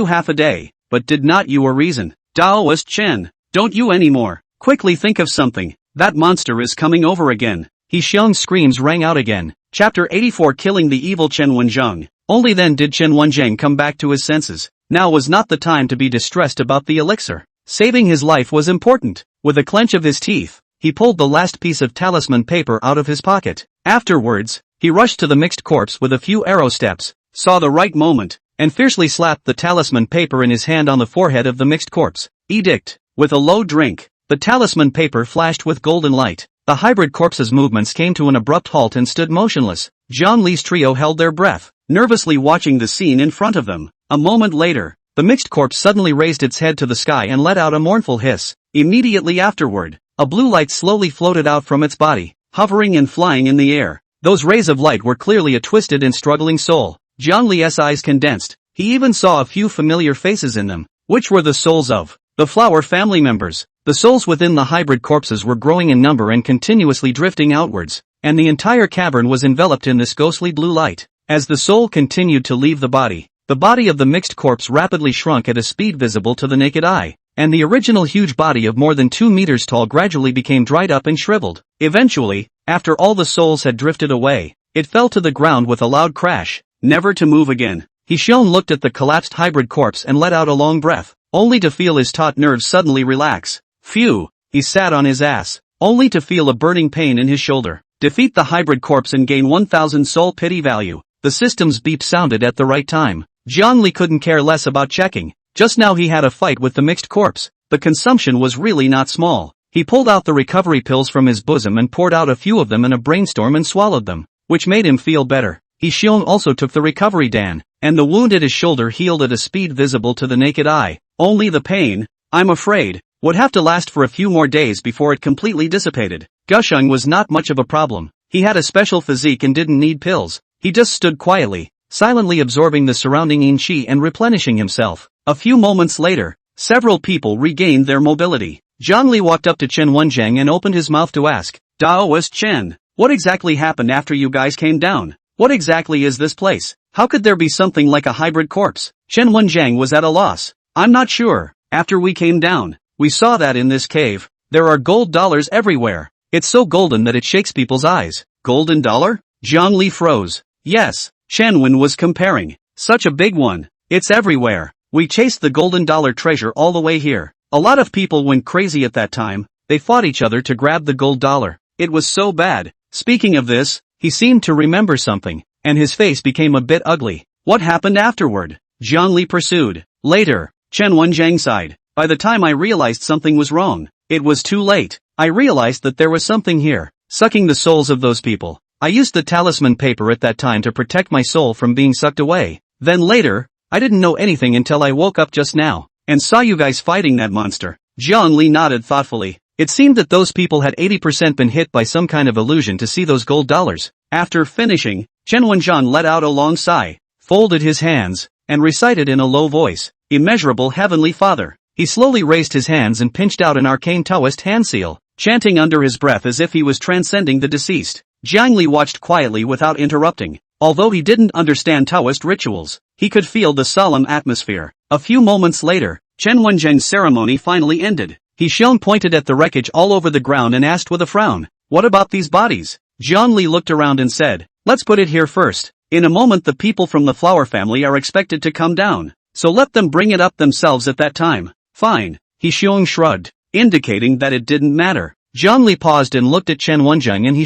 half a day, but did not you a reason? Daoist Chen, don't you anymore. Quickly think of something. That monster is coming over again. Yi Xiong's screams rang out again. Chapter 84 Killing the Evil Chen Wenjing. Only then did Chen Wenjing come back to his senses. Now was not the time to be distressed about the elixir. Saving his life was important. With a clench of his teeth, he pulled the last piece of talisman paper out of his pocket. Afterwards, he rushed to the mixed corpse with a few arrow steps, saw the right moment, and fiercely slapped the talisman paper in his hand on the forehead of the mixed corpse. Edict. With a low drink, the talisman paper flashed with golden light. The hybrid corpse's movements came to an abrupt halt and stood motionless. Jiang Li's trio held their breath, nervously watching the scene in front of them. A moment later, the mixed corpse suddenly raised its head to the sky and let out a mournful hiss. Immediately afterward, a blue light slowly floated out from its body, hovering and flying in the air. Those rays of light were clearly a twisted and struggling soul. Jiang Li's eyes condensed. He even saw a few familiar faces in them, which were the souls of the flower family members. The souls within the hybrid corpses were growing in number and continuously drifting outwards, and the entire cavern was enveloped in this ghostly blue light. As the soul continued to leave the body of the mixed corpse rapidly shrunk at a speed visible to the naked eye, and the original huge body of more than 2 meters tall gradually became dried up and shriveled. Eventually, after all the souls had drifted away, it fell to the ground with a loud crash, never to move again. Yi Xiong looked at the collapsed hybrid corpse and let out a long breath, only to feel his taut nerves suddenly relax. Phew, he sat on his ass, only to feel a burning pain in his shoulder. Defeat the hybrid corpse and gain 1000 soul pity value. The system's beep sounded at the right time. Jiang Li couldn't care less about checking. Just now he had a fight with the mixed corpse. The consumption was really not small. He pulled out the recovery pills from his bosom and poured out a few of them in a brainstorm and swallowed them, which made him feel better. Yi Xiong also took the recovery dan, and the wound at his shoulder healed at a speed visible to the naked eye. Only the pain, I'm afraid, would have to last for a few more days before it completely dissipated. Gusheng was not much of a problem. He had a special physique and didn't need pills. He just stood quietly, silently absorbing the surrounding yin qi and replenishing himself. A few moments later, several people regained their mobility. Jiang Li walked up to Chen Wenjing and opened his mouth to ask, Daoist Chen, what exactly happened after you guys came down? What exactly is this place? How could there be something like a hybrid corpse? Chen Wenjing was at a loss. I'm not sure. After we came down, we saw that in this cave, there are gold dollars everywhere. It's so golden that it shakes people's eyes. Golden dollar? Jiang Li froze. Yes, Chen Wen was comparing. Such a big one. It's everywhere. We chased the golden dollar treasure all the way here. A lot of people went crazy at that time. They fought each other to grab the gold dollar. It was so bad. Speaking of this, he seemed to remember something, and his face became a bit ugly. What happened afterward? Jiang Li pursued. Later, Chen Wenjing sighed. By the time I realized something was wrong, it was too late. I realized that there was something here, sucking the souls of those people. I used the talisman paper at that time to protect my soul from being sucked away. Then later, I didn't know anything until I woke up just now, and saw you guys fighting that monster. Jiang Li nodded thoughtfully. It seemed that those people had 80% been hit by some kind of illusion to see those gold dollars. After finishing, Chen Wenjing let out a long sigh, folded his hands, and recited in a low voice, Immeasurable Heavenly Father. He slowly raised his hands and pinched out an arcane Taoist hand seal. chanting under his breath as if he was transcending the deceased. Jiang Li watched quietly without interrupting. Although he didn't understand Taoist rituals, he could feel the solemn atmosphere. A few moments later, Chen Wenjing's ceremony finally ended. He pointed at the wreckage all over the ground and asked with a frown, "What about these bodies?" Jiang Li looked around and said, "Let's put it here first. In a moment the people from the flower family are expected to come down, so let them bring it up themselves at that time." "Fine." He shrugged, indicating that it didn't matter. Jiang Li paused and looked at Chen Wenjing and he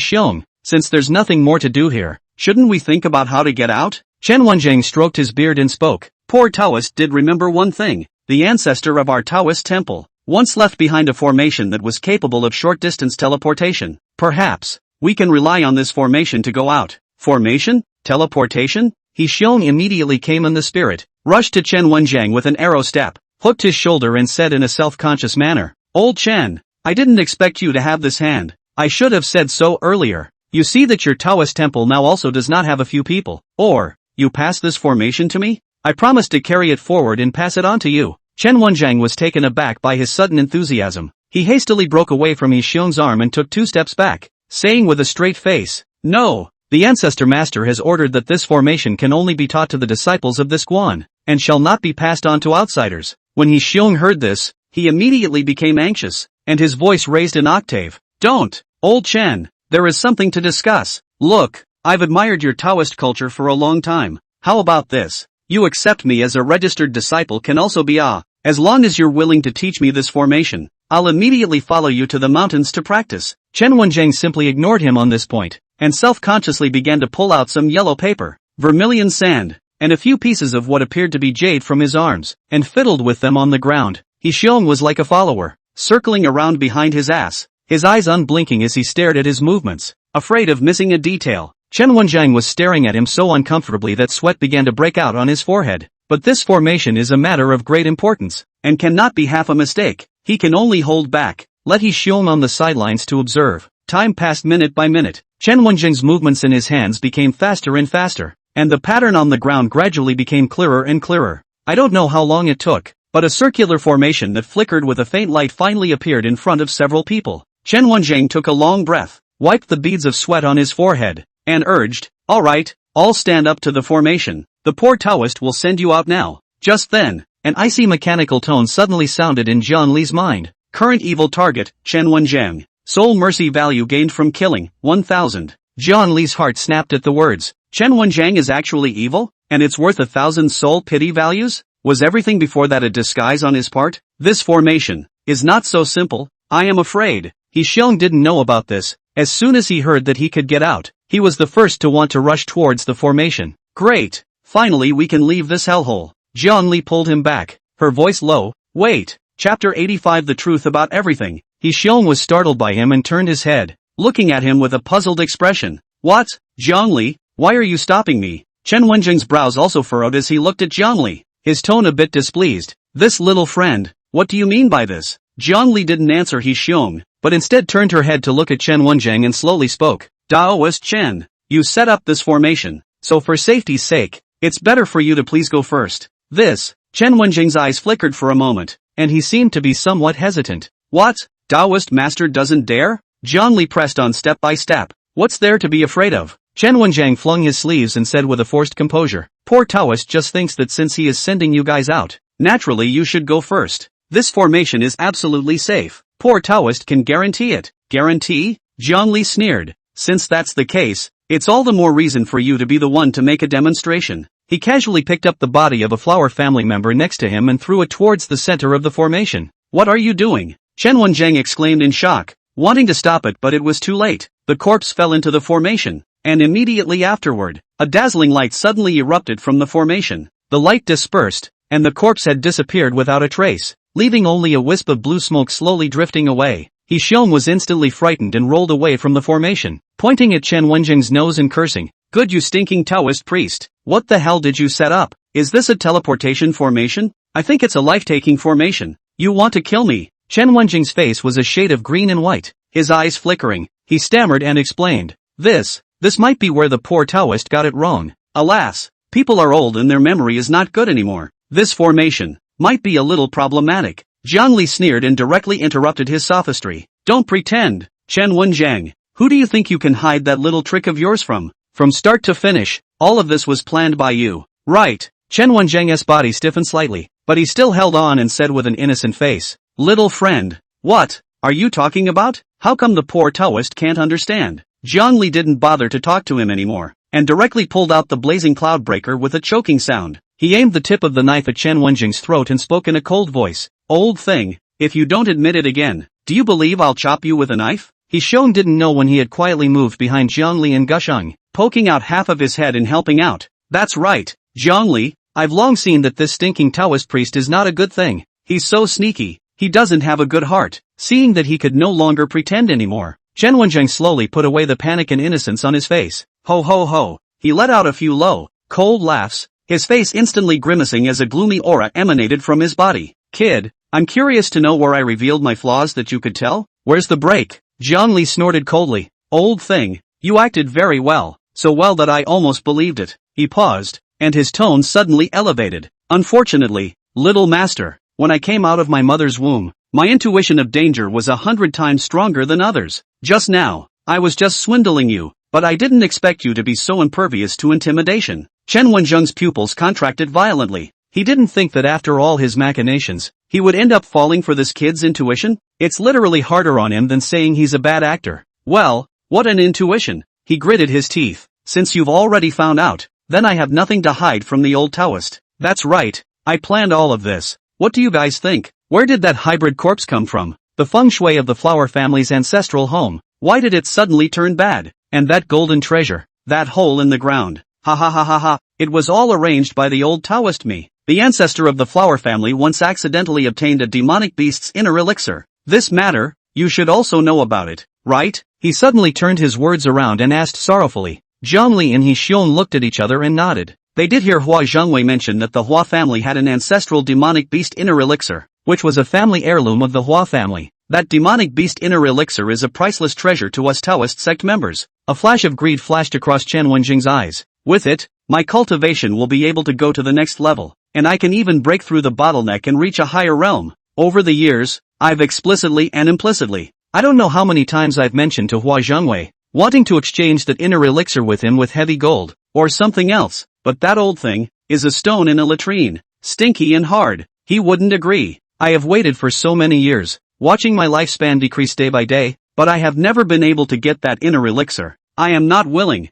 "Since there's nothing more to do here, shouldn't we think about how to get out?" Chen Wenjing stroked his beard and spoke. "Poor Taoist did remember one thing. The ancestor of our Taoist temple once left behind a formation that was capable of short-distance teleportation. Perhaps we can rely on this formation to go out." "Formation? Teleportation?" He immediately came in the spirit, rushed to Chen Wenjing with an arrow step, hooked his shoulder and said in a self-conscious manner, "Old Chen, I didn't expect you to have this hand. I should have said so earlier. You see that your Taoist temple now also does not have a few people. Or, you pass this formation to me? I promise to carry it forward and pass it on to you." Chen Wenjing was taken aback by his sudden enthusiasm. He hastily broke away from Yi Xiong's arm and took 2 steps back, saying with a straight face, "No, the ancestor master has ordered that this formation can only be taught to the disciples of this Guan, and shall not be passed on to outsiders." When Yi Xiong heard this, he immediately became anxious, and his voice raised an octave. "Don't, old Chen, there is something to discuss. Look, I've admired your Taoist culture for a long time. How about this? You accept me as a registered disciple can also be as long as you're willing to teach me this formation, I'll immediately follow you to the mountains to practice." Chen Wenjing simply ignored him on this point, and self-consciously began to pull out some yellow paper, vermilion sand, and a few pieces of what appeared to be jade from his arms, and fiddled with them on the ground. Yi Xiong was like a follower, circling around behind his ass, his eyes unblinking as he stared at his movements, afraid of missing a detail. Chen Wenjing was staring at him so uncomfortably that sweat began to break out on his forehead. But this formation is a matter of great importance, and cannot be half a mistake. He can only hold back. Let Yi Xiong on the sidelines to observe. Time passed minute by minute. Chen Wenjing's movements in his hands became faster and faster, and the pattern on the ground gradually became clearer and clearer. I don't know how long it took, but a circular formation that flickered with a faint light finally appeared in front of several people. Chen Wenjing took a long breath, wiped the beads of sweat on his forehead, and urged, "All right, all stand up to the formation. The poor Taoist will send you out now." Just then, an icy mechanical tone suddenly sounded in Jiang Li's mind. "Current evil target, Chen Wenjing. Soul mercy value gained from killing, 1,000. Jiang Li's heart snapped at the words. Chen Wenjing is actually evil? And it's worth 1,000 soul pity values? Was everything before that a disguise on his part? This formation is not so simple, I am afraid. Yi Xiong didn't know about this. As soon as he heard that he could get out, he was the first to want to rush towards the formation. Great! Finally we can leave this hellhole. Jiang Li pulled him back, her voice low. Wait! Chapter 85 The Truth About Everything. Yi Xiong was startled by him and turned his head, looking at him with a puzzled expression. What? Jiang Li, why are you stopping me? Chen Wenjing's brows also furrowed as he looked at Jiang Li, his tone a bit displeased. This little friend, what do you mean by this? Jiang Li didn't answer Yi Xiong, but instead turned her head to look at Chen Wenjing and slowly spoke. Daoist Chen, you set up this formation, so for safety's sake, it's better for you to please go first. This, Chen Wenjing's eyes flickered for a moment, and he seemed to be somewhat hesitant. What? Taoist master doesn't dare? Jiang Li pressed on step by step. What's there to be afraid of? Chen Wenjing flung his sleeves and said with a forced composure. Poor Taoist just thinks that since he is sending you guys out, naturally you should go first. This formation is absolutely safe. Poor Taoist can guarantee it. Guarantee? Jiang Li sneered. Since that's the case, it's all the more reason for you to be the one to make a demonstration. He casually picked up the body of a flower family member next to him and threw it towards the center of the formation. What are you doing? Chen Wenjing exclaimed in shock, wanting to stop it but it was too late. The corpse fell into the formation, and immediately afterward, a dazzling light suddenly erupted from the formation. The light dispersed, and the corpse had disappeared without a trace, leaving only a wisp of blue smoke slowly drifting away. Yi Xiong was instantly frightened and rolled away from the formation, pointing at Chen Wenjing's nose and cursing. Good you stinking Taoist priest, what the hell did you set up? Is this a teleportation formation? I think it's a life-taking formation. You want to kill me? Chen Wenjing's face was a shade of green and white, his eyes flickering. He stammered and explained. This might be where the poor Taoist got it wrong. Alas, people are old and their memory is not good anymore. This formation might be a little problematic. Jiang Li sneered and directly interrupted his sophistry. Don't pretend, Chen Wenjiang. Who do you think you can hide that little trick of yours from? From start to finish, all of this was planned by you. Right. Chen Wenjiang's body stiffened slightly, but he still held on and said with an innocent face. Little friend. What are you talking about? How come the poor Taoist can't understand? Zhongli didn't bother to talk to him anymore, and directly pulled out the blazing cloudbreaker with a choking sound. He aimed the tip of the knife at Chen Wenjing's throat and spoke in a cold voice. Old thing, if you don't admit it again, do you believe I'll chop you with a knife? He Xiong didn't know when he had quietly moved behind Zhongli and Gusheng, poking out half of his head and helping out. That's right, Zhongli, I've long seen that this stinking Taoist priest is not a good thing. He's so sneaky, he doesn't have a good heart. Seeing that he could no longer pretend anymore, Chen Wenjing slowly put away the panic and innocence on his face. Ho ho ho, he let out a few low, cold laughs, his face instantly grimacing as a gloomy aura emanated from his body. Kid, I'm curious to know where I revealed my flaws that you could tell? Where's the break? Zhongli snorted coldly. Old thing, you acted very well, so well that I almost believed it. He paused, and his tone suddenly elevated. Unfortunately, little master, when I came out of my mother's womb, my intuition of danger was 100 times stronger than others. Just now, I was just swindling you, but I didn't expect you to be so impervious to intimidation. Chen Wenjing's pupils contracted violently. He didn't think that after all his machinations, he would end up falling for this kid's intuition? It's literally harder on him than saying he's a bad actor. Well, what an intuition. He gritted his teeth. Since you've already found out, then I have nothing to hide from the old Taoist. That's right, I planned all of this. What do you guys think? Where did that hybrid corpse come from? The feng shui of the flower family's ancestral home. Why did it suddenly turn bad? And that golden treasure. That hole in the ground. Ha ha ha ha ha. It was all arranged by the old Taoist me. The ancestor of the flower family once accidentally obtained a demonic beast's inner elixir. This matter, you should also know about it, right? He suddenly turned his words around and asked sorrowfully. Zhongli and He Xiong looked at each other and nodded. They did hear Hua Zhongwei mention that the Hua family had an ancestral demonic beast inner elixir, which was a family heirloom of the Hua family. That demonic beast inner elixir is a priceless treasure to us Taoist sect members. A flash of greed flashed across Chen Wenjing's eyes. With it, my cultivation will be able to go to the next level, and I can even break through the bottleneck and reach a higher realm. Over the years, I've explicitly and implicitly, I don't know how many times I've mentioned to Hua Zhongwei, wanting to exchange that inner elixir with him with heavy gold, or something else, but that old thing, is a stone in a latrine, stinky and hard. He wouldn't agree. I have waited for so many years, watching my lifespan decrease day by day, but I have never been able to get that inner elixir. I'm not willing,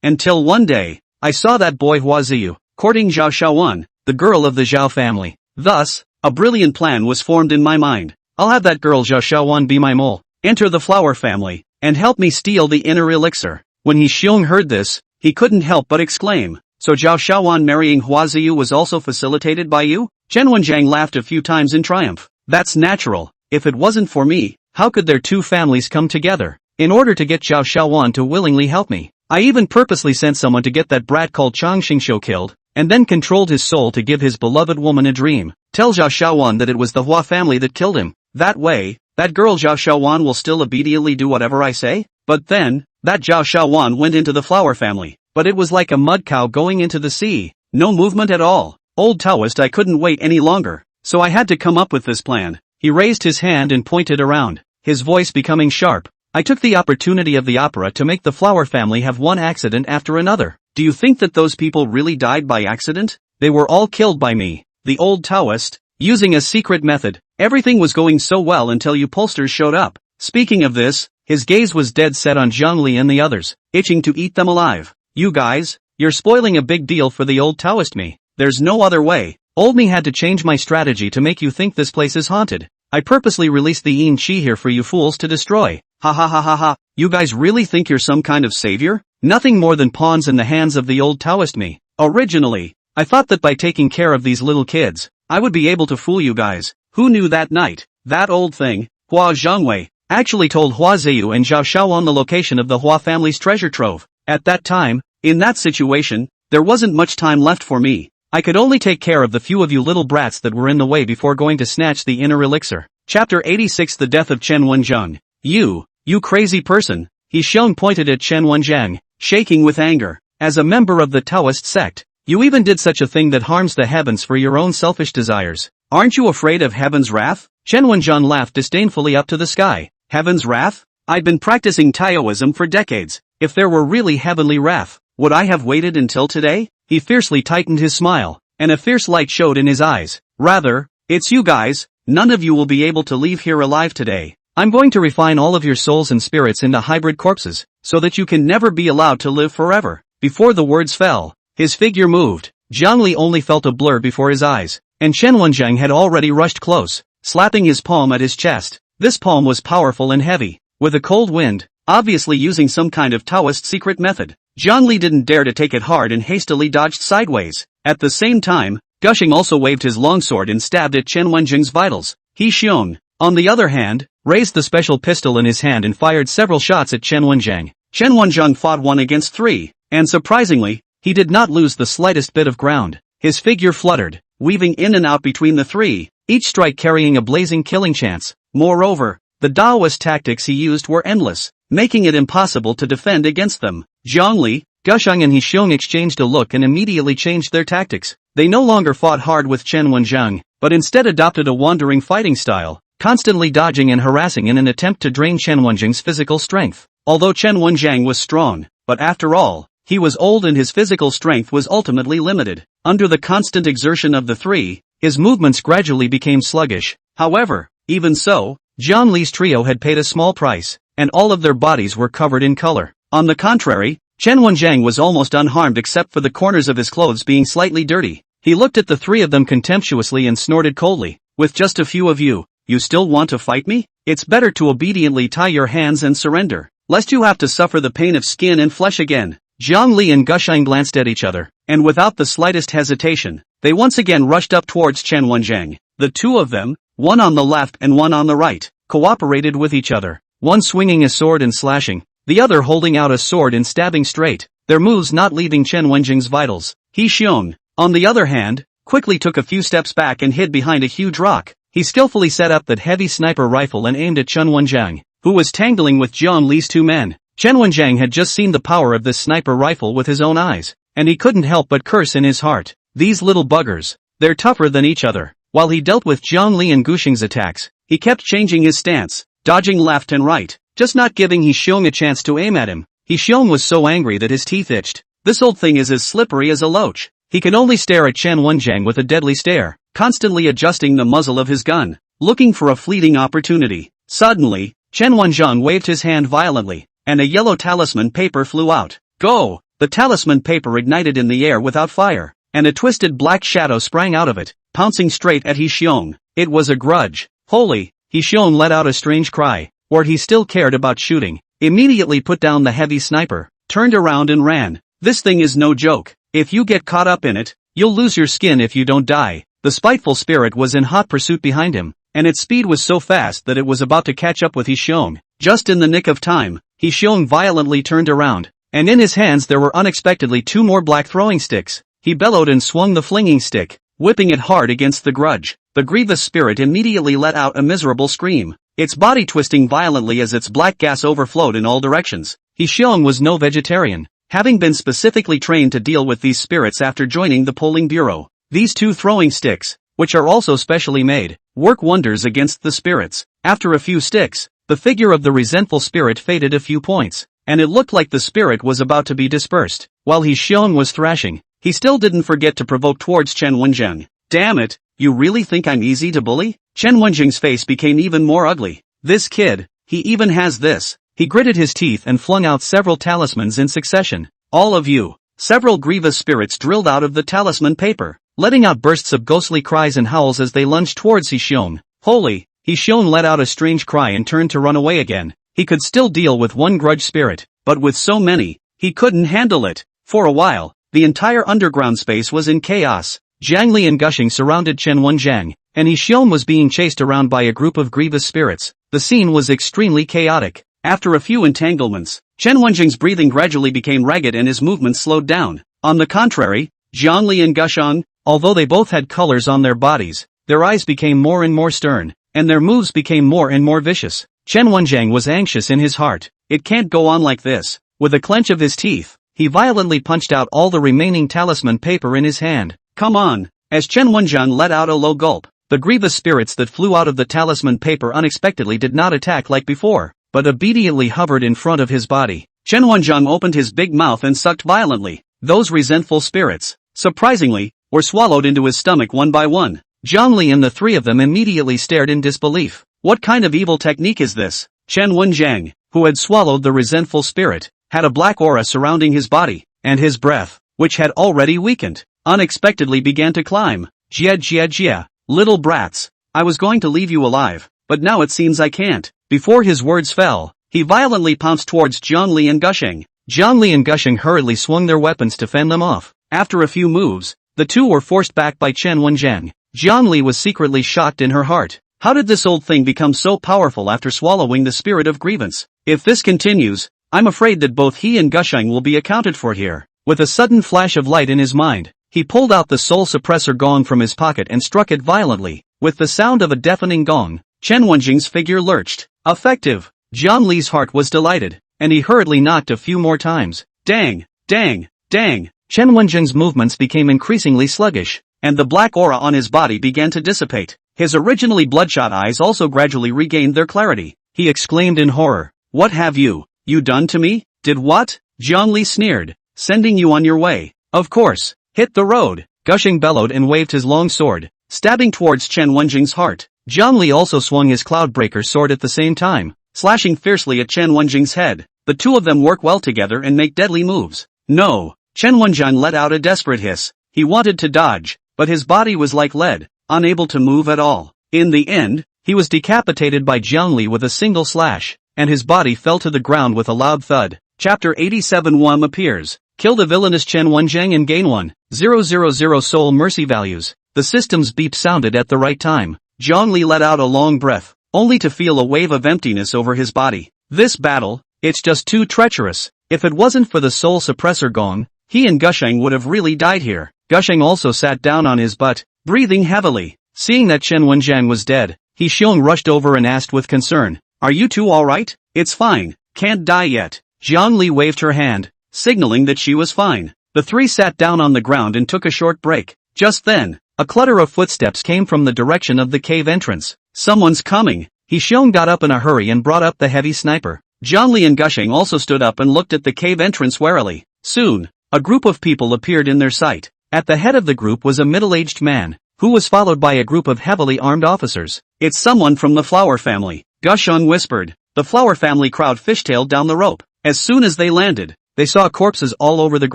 until one day, I saw that boy Hua Ziyu, courting Zhao Shaowan, the girl of the Zhao family. Thus, a brilliant plan was formed in my mind. I'll have that girl Zhao Shaowan be my mole, enter the flower family, and help me steal the inner elixir. When He Xiong heard this, he couldn't help but exclaim, so Zhao Shaowan marrying Hua Ziyu was also facilitated by you? Chen Wenjiang laughed a few times in triumph. That's natural. If it wasn't for me, how could their two families come together? In order to get Zhao Shaowan to willingly help me, I even purposely sent someone to get that brat called Chang Xingqiu killed, and then controlled his soul to give his beloved woman a dream. Tell Zhao Shaowan that it was the Hua family that killed him. That way, that girl Zhao Shaowan will still obediently do whatever I say? But then, that Zhao Shaowan went into the flower family, but it was like a mud cow going into the sea. No movement at all. Old Taoist, I couldn't wait any longer, so I had to come up with this plan. He raised his hand and pointed around, his voice becoming sharp. I took the opportunity of the opera to make the flower family have one accident after another. Do you think that those people really died by accident? They were all killed by me, the old Taoist, using a secret method. Everything was going so well until you pollsters showed up. Speaking of this, his gaze was dead set on Zhongli and the others, itching to eat them alive. You guys, you're spoiling a big deal for the old Taoist me. There's no other way. Old me had to change my strategy to make you think this place is haunted. I purposely released the Yin Chi here for you fools to destroy. Ha ha ha ha ha. You guys really think you're some kind of savior? Nothing more than pawns in the hands of the old Taoist me. Originally, I thought that by taking care of these little kids, I would be able to fool you guys. Who knew that night, that old thing, Hua Zhongwei, actually told Hua Ziyu and Zhao Shaowan the location of the Hua family's treasure trove. At that time, in that situation, there wasn't much time left for me. I could only take care of the few of you little brats that were in the way before going to snatch the inner elixir. Chapter 86 The Death of Chen Wenjiang. You crazy person. He Xiong pointed at Chen Wenjiang, shaking with anger. As a member of the Taoist sect, you even did such a thing that harms the heavens for your own selfish desires. Aren't you afraid of heaven's wrath? Chen Wenjun laughed disdainfully up to the sky. Heaven's wrath? I'd been practicing Taoism for decades. If there were really heavenly wrath, would I have waited until today? He fiercely tightened his smile, and a fierce light showed in his eyes. Rather, it's you guys. None of you will be able to leave here alive today. I'm going to refine all of your souls and spirits into hybrid corpses, so that you can never be allowed to live forever. Before the words fell, his figure moved. Zhang Li only felt a blur before his eyes, and Chen Wenjing had already rushed close, slapping his palm at his chest. This palm was powerful and heavy, with a cold wind, obviously using some kind of Taoist secret method. Zhang Li didn't dare to take it hard and hastily dodged sideways. At the same time, Gushing also waved his longsword and stabbed at Chen Wenjing's vitals. He Xiong, on the other hand, raised the special pistol in his hand and fired several shots at Chen Wenjing. Chen Wenjing fought 1 against 3, and surprisingly, he did not lose the slightest bit of ground. His figure fluttered, weaving in and out between the 3, each strike carrying a blazing killing chance. Moreover, the Taoist tactics he used were endless, making it impossible to defend against them. Zhang Li, Gusheng and He Xiong exchanged a look and immediately changed their tactics. They no longer fought hard with Chen Wenjing, but instead adopted a wandering fighting style, constantly dodging and harassing in an attempt to drain Chen Wenjing's physical strength. Although Chen Wenjing was strong, but after all, he was old and his physical strength was ultimately limited. Under the constant exertion of the 3, his movements gradually became sluggish. However, even so, Zhang Li's trio had paid a small price, and all of their bodies were covered in color. On the contrary, Chen Wenjing was almost unharmed except for the corners of his clothes being slightly dirty. He looked at the 3 of them contemptuously and snorted coldly. With just a few of you, you still want to fight me? It's better to obediently tie your hands and surrender, lest you have to suffer the pain of skin and flesh again. Zhang Li and Gusheng glanced at each other, and without the slightest hesitation, they once again rushed up towards Chen Wenjing. The 2 of them, one on the left and one on the right, cooperated with each other, one swinging a sword and slashing, the other holding out a sword and stabbing straight, their moves not leaving Chen Wenjing's vitals. He Xiong, on the other hand, quickly took a few steps back and hid behind a huge rock. He skillfully set up that heavy sniper rifle and aimed at Chen Wenjing, who was tangling with Zhang Li's 2 men. Chen Wenjing had just seen the power of this sniper rifle with his own eyes, and he couldn't help but curse in his heart. These little buggers, they're tougher than each other. While he dealt with Zhang Li and Gushing's attacks, he kept changing his stance, dodging left and right, just not giving He Xiong a chance to aim at him. He Xiong was so angry that his teeth itched. This old thing is as slippery as a loach. He can only stare at Chen Wenjing with a deadly stare, constantly adjusting the muzzle of his gun, looking for a fleeting opportunity. Suddenly, Chen Wenjing waved his hand violently, and a yellow talisman paper flew out. Go! The talisman paper ignited in the air without fire, and a twisted black shadow sprang out of it, pouncing straight at He Xiong. It was a grudge. Holy! He Xiong let out a strange cry, or he still cared about shooting, immediately put down the heavy sniper, turned around and ran. This thing is no joke. If you get caught up in it, you'll lose your skin if you don't die. The spiteful spirit was in hot pursuit behind him, and its speed was so fast that it was about to catch up with He Xiong. Just in the nick of time, He Xiong violently turned around, and in his hands there were unexpectedly 2 more black throwing sticks. He bellowed and swung the flinging stick, whipping it hard against the grudge. The grievous spirit immediately let out a miserable scream, its body twisting violently as its black gas overflowed in all directions. He Xiong was no vegetarian, having been specifically trained to deal with these spirits after joining the polling bureau. These 2 throwing sticks, which are also specially made, work wonders against the spirits. After a few sticks, the figure of the resentful spirit faded a few points, and it looked like the spirit was about to be dispersed. While He Xiong was thrashing, he still didn't forget to provoke towards Chen Wenjing. Damn it, you really think I'm easy to bully? Chen Wenjing's face became even more ugly. This kid, he even has this. He gritted his teeth and flung out several talismans in succession. All of you. Several grievous spirits drilled out of the talisman paper, letting out bursts of ghostly cries and howls as they lunged towards He Xiong. Holy! He Xiong let out a strange cry and turned to run away again. He could still deal with 1 grudge spirit, but with so many, he couldn't handle it. For a while, the entire underground space was in chaos. Zhang Li and Gushing surrounded Chen Wenjing, and He Xiong was being chased around by a group of grievous spirits. The scene was extremely chaotic. After a few entanglements, Chen Wenjing's breathing gradually became ragged and his movements slowed down. On the contrary, Zhang Li and Gusheng, although they both had colors on their bodies, their eyes became more and more stern, and their moves became more and more vicious. Chen Wenjing was anxious in his heart. It can't go on like this. With a clench of his teeth, he violently punched out all the remaining talisman paper in his hand. Come on! As Chen Wenjing let out a low gulp, The grievous spirits that flew out of the talisman paper unexpectedly did not attack like before, but obediently hovered in front of his body. Chen Wenjing opened his big mouth and sucked violently. Those resentful spirits, surprisingly, were swallowed into his stomach one by one. Zhongli and the three of them immediately stared in disbelief. What kind of evil technique is this? Chen Wenjing, who had swallowed the resentful spirit, had a black aura surrounding his body, and his breath, which had already weakened, unexpectedly began to climb. Jia, little brats, I was going to leave you alive, but now it seems I can't. Before his words fell, he violently pounced towards Zhongli and Gushing. Zhongli and Gushing hurriedly swung their weapons to fend them off. After a few moves, the two were forced back by Chen Wenjing. Zhongli was secretly shocked in her heart. How did this old thing become so powerful after swallowing the spirit of grievance? If this continues, I'm afraid that both he and Gushing will be accounted for here. With a sudden flash of light in his mind, he pulled out the soul suppressor gong from his pocket and struck it violently. With the sound of a deafening gong, Chen Wenjing's figure lurched. Effective! Zhongli's heart was delighted, and he hurriedly knocked a few more times. Dang, dang, dang! Chen Wenjing's movements became increasingly sluggish, and the black aura on his body began to dissipate. His originally bloodshot eyes also gradually regained their clarity. He exclaimed in horror. What have you done to me? Did what? Zhongli sneered. Sending you on your way. Of course. Hit the road. Gushing bellowed and waved his long sword, stabbing towards Chen Wenjing's heart. Zhongli also swung his Cloudbreaker sword at the same time, slashing fiercely at Chen Wenjing's head. The two of them work well together and make deadly moves. No! Chen Wenjing let out a desperate hiss. He wanted to dodge, but his body was like lead, unable to move at all. In the end, he was decapitated by Zhongli with a single slash, and his body fell to the ground with a loud thud. Chapter 87 Wum appears. Kill the villainous Chen Wenjing and gain 1,000 soul mercy values. The system's beep sounded at the right time. Zhongli let out a long breath, only to feel a wave of emptiness over his body. This battle, it's just too treacherous. If it wasn't for the soul suppressor gong, he and Gushing would have really died here. Gushing also sat down on his butt, breathing heavily. Seeing that Chen Wenjing was dead, He Xiong rushed over and asked with concern, "Are you two alright? It's fine, can't die yet." Zhongli waved her hand, signaling that she was fine. The three sat down on the ground and took a short break. Just then, a clutter of footsteps came from the direction of the cave entrance. "Someone's coming." He Xiong got up in a hurry and brought up the heavy sniper. Zhongli and Gushing also stood up and looked at the cave entrance warily. Soon, a group of people appeared in their sight. At the head of the group was a middle-aged man, who was followed by a group of heavily armed officers. "It's someone from the Flower family," Gushing whispered. The Flower family crowd fishtailed down the rope. As soon as they landed, they saw corpses all over the